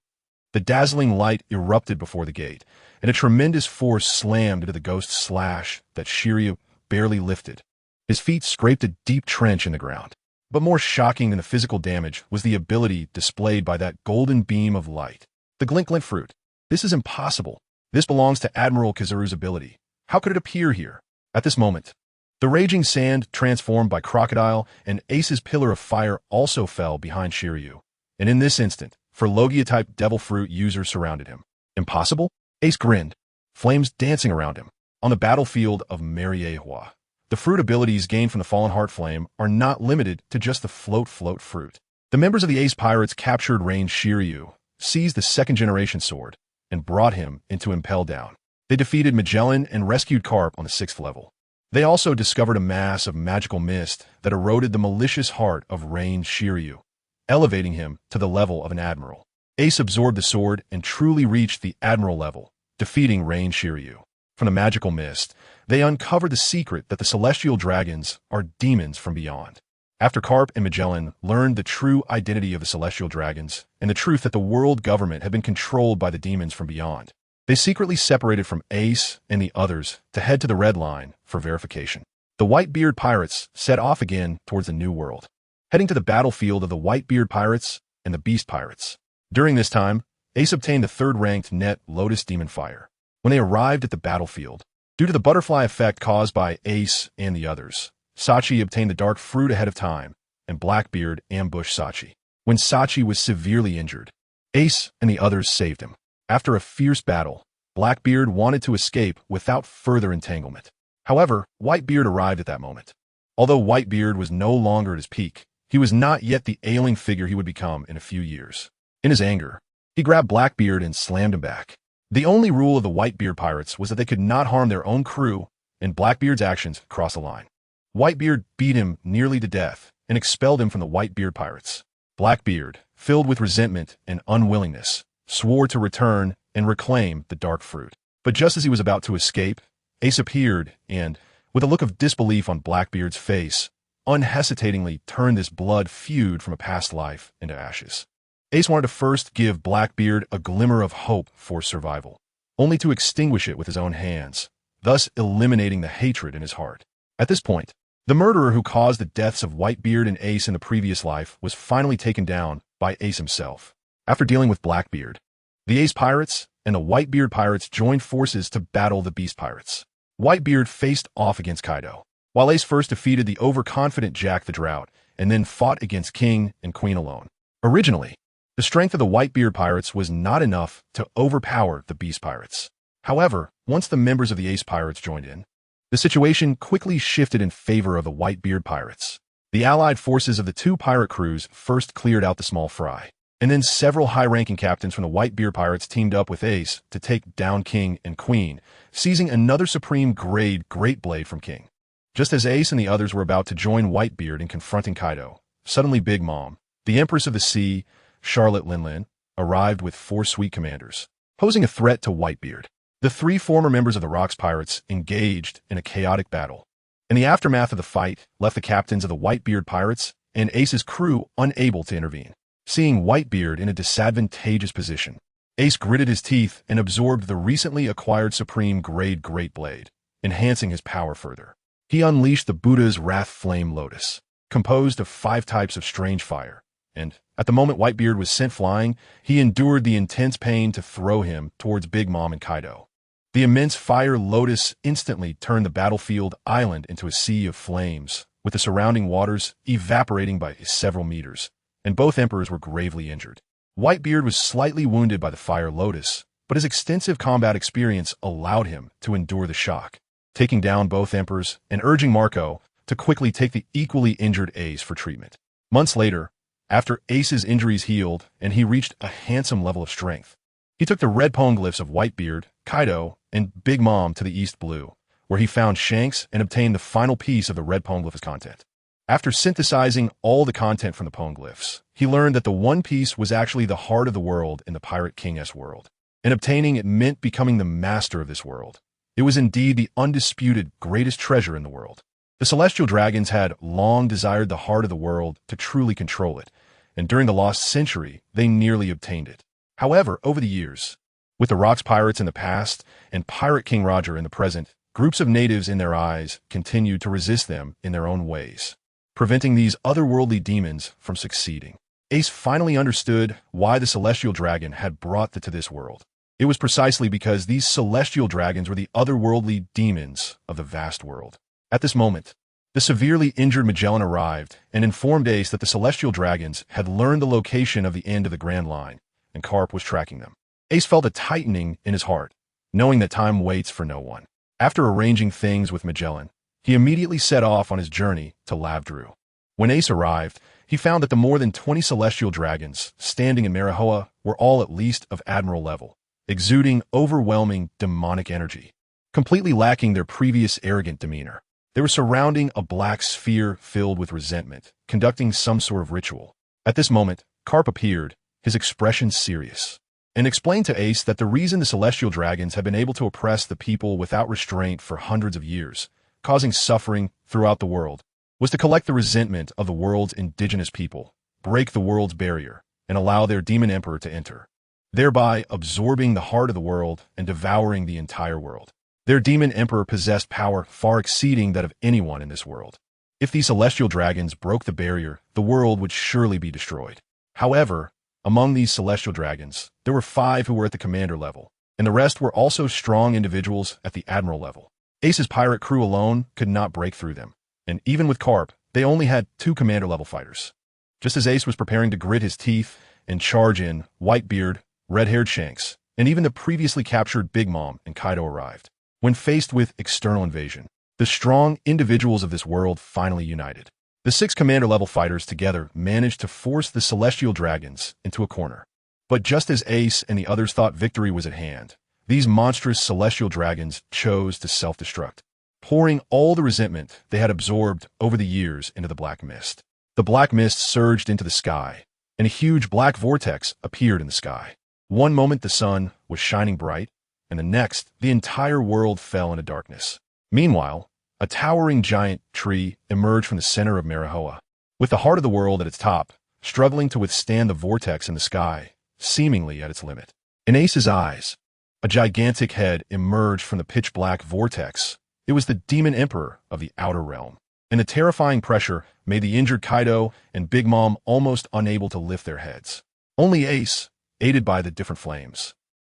S1: The dazzling light erupted before the gate, and a tremendous force slammed into the ghost slash that Shiryu barely lifted. His feet scraped a deep trench in the ground. But more shocking than the physical damage was the ability displayed by that golden beam of light. The glint fruit. This is impossible. This belongs to Admiral Kizaru's ability. How could it appear here? At this moment, the raging sand transformed by Crocodile and Ace's pillar of fire also fell behind Shiryu. And in this instant, Logia-type devil fruit users surrounded him. Impossible? Ace grinned, flames dancing around him. On the battlefield of Mariehua, the fruit abilities gained from the Fallen Heart Flame are not limited to just the float fruit. The members of the Ace Pirates captured Rain Shiryu, seized the second-generation sword, and brought him into Impel Down. They defeated Magellan and rescued Carp on the 6th level. They also discovered a mass of magical mist that eroded the malicious heart of Rain Shiryu, elevating him to the level of an admiral. Ace absorbed the sword and truly reached the admiral level, defeating Rain Shiryu. From the magical mist, they uncovered the secret that the celestial dragons are demons from beyond. After Carp and Magellan learned the true identity of the celestial dragons and the truth that the world government had been controlled by the demons from beyond, they secretly separated from Ace and the others to head to the Red Line for verification. The Whitebeard pirates set off again towards the New World, heading to the battlefield of the Whitebeard pirates and the Beast pirates. During this time, Ace obtained the 3rd-ranked net Lotus Demon Fire. When they arrived at the battlefield, due to the butterfly effect caused by Ace and the others, Sachi obtained the Dark Fruit ahead of time, and Blackbeard ambushed Sachi. When Sachi was severely injured, Ace and the others saved him. After a fierce battle, Blackbeard wanted to escape without further entanglement. However, Whitebeard arrived at that moment. Although Whitebeard was no longer at his peak, he was not yet the ailing figure he would become in a few years. In his anger, he grabbed Blackbeard and slammed him back. The only rule of the Whitebeard pirates was that they could not harm their own crew, and Blackbeard's actions crossed the line. Whitebeard beat him nearly to death and expelled him from the Whitebeard pirates. Blackbeard, filled with resentment and unwillingness, swore to return and reclaim the dark fruit. But just as he was about to escape, Ace appeared and, with a look of disbelief on Blackbeard's face, unhesitatingly turned this blood feud from a past life into ashes. Ace wanted to first give Blackbeard a glimmer of hope for survival, only to extinguish it with his own hands, thus eliminating the hatred in his heart. At this point, the murderer who caused the deaths of Whitebeard and Ace in the previous life was finally taken down by Ace himself. After dealing with Blackbeard, the Ace Pirates and the Whitebeard Pirates joined forces to battle the Beast Pirates. Whitebeard faced off against Kaido, while Ace first defeated the overconfident Jack the Drought and then fought against King and Queen alone. Originally, the strength of the Whitebeard Pirates was not enough to overpower the Beast Pirates. However, once the members of the Ace Pirates joined in, the situation quickly shifted in favor of the Whitebeard Pirates. The allied forces of the two pirate crews first cleared out the small fry, and then several high-ranking captains from the Whitebeard Pirates teamed up with Ace to take down King and Queen, seizing another supreme-grade Great Blade from King. Just as Ace and the others were about to join Whitebeard in confronting Kaido, suddenly Big Mom, the Empress of the Sea, Charlotte Linlin, arrived with 4 sweet commanders, posing a threat to Whitebeard. The 3 former members of the Rocks Pirates engaged in a chaotic battle, and the aftermath of the fight left the captains of the Whitebeard Pirates and Ace's crew unable to intervene. Seeing Whitebeard in a disadvantageous position, Ace gritted his teeth and absorbed the recently acquired supreme-grade Great Blade, enhancing his power further. He unleashed the Buddha's Wrath Flame Lotus, composed of 5 types of strange fire, and, at the moment Whitebeard was sent flying, he endured the intense pain to throw him towards Big Mom and Kaido. The immense fire lotus instantly turned the battlefield island into a sea of flames, with the surrounding waters evaporating by several meters, and both emperors were gravely injured. Whitebeard was slightly wounded by the fire lotus, but his extensive combat experience allowed him to endure the shock, taking down both emperors and urging Marco to quickly take the equally injured Ace for treatment. Months later, after Ace's injuries healed and he reached a handsome level of strength, he took the red poneglyphs of Whitebeard, Kaido, and Big Mom to the East Blue, where he found Shanks and obtained the final piece of the red poneglyph's content. After synthesizing all the content from the poneglyphs, he learned that the one piece was actually the heart of the world in the Pirate King-S world, and obtaining it meant becoming the master of this world. It was indeed the undisputed greatest treasure in the world. The Celestial Dragons had long desired the heart of the world to truly control it, and during the lost century, they nearly obtained it. However, over the years, with the Rocks Pirates in the past and Pirate King Roger in the present, groups of natives in their eyes continued to resist them in their own ways, preventing these otherworldly demons from succeeding. Ace finally understood why the Celestial Dragon had brought them to this world. It was precisely because these Celestial Dragons were the otherworldly demons of the vast world. At this moment, the severely injured Magellan arrived and informed Ace that the Celestial Dragons had learned the location of the end of the Grand Line, and Carp was tracking them. Ace felt a tightening in his heart, knowing that time waits for no one. After arranging things with Magellan, he immediately set off on his journey to Lavdru. When Ace arrived, he found that the more than 20 Celestial Dragons standing in Marihoa were all at least of Admiral level, exuding overwhelming demonic energy, completely lacking their previous arrogant demeanor. They were surrounding a black sphere filled with resentment, conducting some sort of ritual. At this moment, Carp appeared, his expression serious, and explained to Ace that the reason the Celestial Dragons had been able to oppress the people without restraint for hundreds of years, causing suffering throughout the world, was to collect the resentment of the world's indigenous people, break the world's barrier, and allow their demon emperor to enter, thereby absorbing the heart of the world and devouring the entire world. Their demon emperor possessed power far exceeding that of anyone in this world. If these Celestial Dragons broke the barrier, the world would surely be destroyed. However, among these Celestial Dragons, there were 5 who were at the commander level, and the rest were also strong individuals at the admiral level. Ace's pirate crew alone could not break through them, and even with Carp, they only had 2 commander-level fighters. Just as Ace was preparing to grit his teeth and charge in, Whitebeard, red-haired Shanks, and even the previously captured Big Mom and Kaido arrived. When faced with external invasion, the strong individuals of this world finally united. The 6 commander-level fighters together managed to force the Celestial Dragons into a corner. But just as Ace and the others thought victory was at hand, these monstrous Celestial Dragons chose to self-destruct, pouring all the resentment they had absorbed over the years into the Black Mist. The Black Mist surged into the sky, and a huge black vortex appeared in the sky. One moment the sun was shining bright, and the next, the entire world fell into darkness. Meanwhile, a towering giant tree emerged from the center of Marahoa, with the heart of the world at its top, struggling to withstand the vortex in the sky, seemingly at its limit. In Ace's eyes, a gigantic head emerged from the pitch-black vortex. It was the Demon Emperor of the Outer Realm, and the terrifying pressure made the injured Kaido and Big Mom almost unable to lift their heads. Only Ace, aided by the different flames,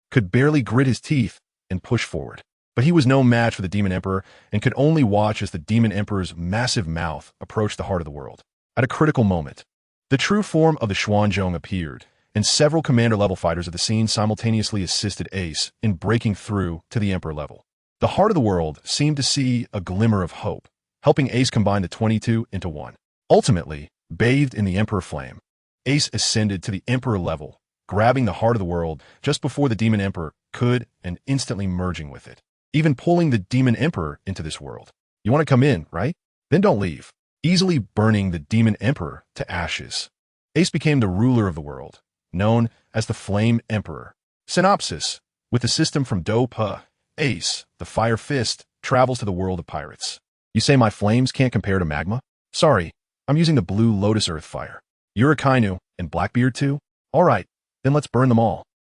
S1: could barely grit his teeth and push forward. But he was no match for the Demon Emperor and could only watch as the Demon Emperor's massive mouth approached the heart of the world. At a critical moment, the true form of the Xuanzong appeared, and several commander-level fighters of the scene simultaneously assisted Ace in breaking through to the Emperor level. The heart of the world seemed to see a glimmer of hope, helping Ace combine the 22 into one. Ultimately, bathed in the Emperor flame, Ace ascended to the Emperor level, grabbing the heart of the world just before the Demon Emperor could and instantly merging with it, even pulling the Demon Emperor into this world. You want to come in, right? Then don't leave. Easily burning the Demon Emperor to ashes, Ace became the ruler of the world, known as the Flame Emperor. Synopsis: with the system from Doppa, Ace, the Fire Fist, travels to the world of pirates. You say my flames can't compare to magma? Sorry, I'm using the Blue Lotus Earth Fire. You're a Kainu, and Blackbeard too? Alright, then let's burn them all.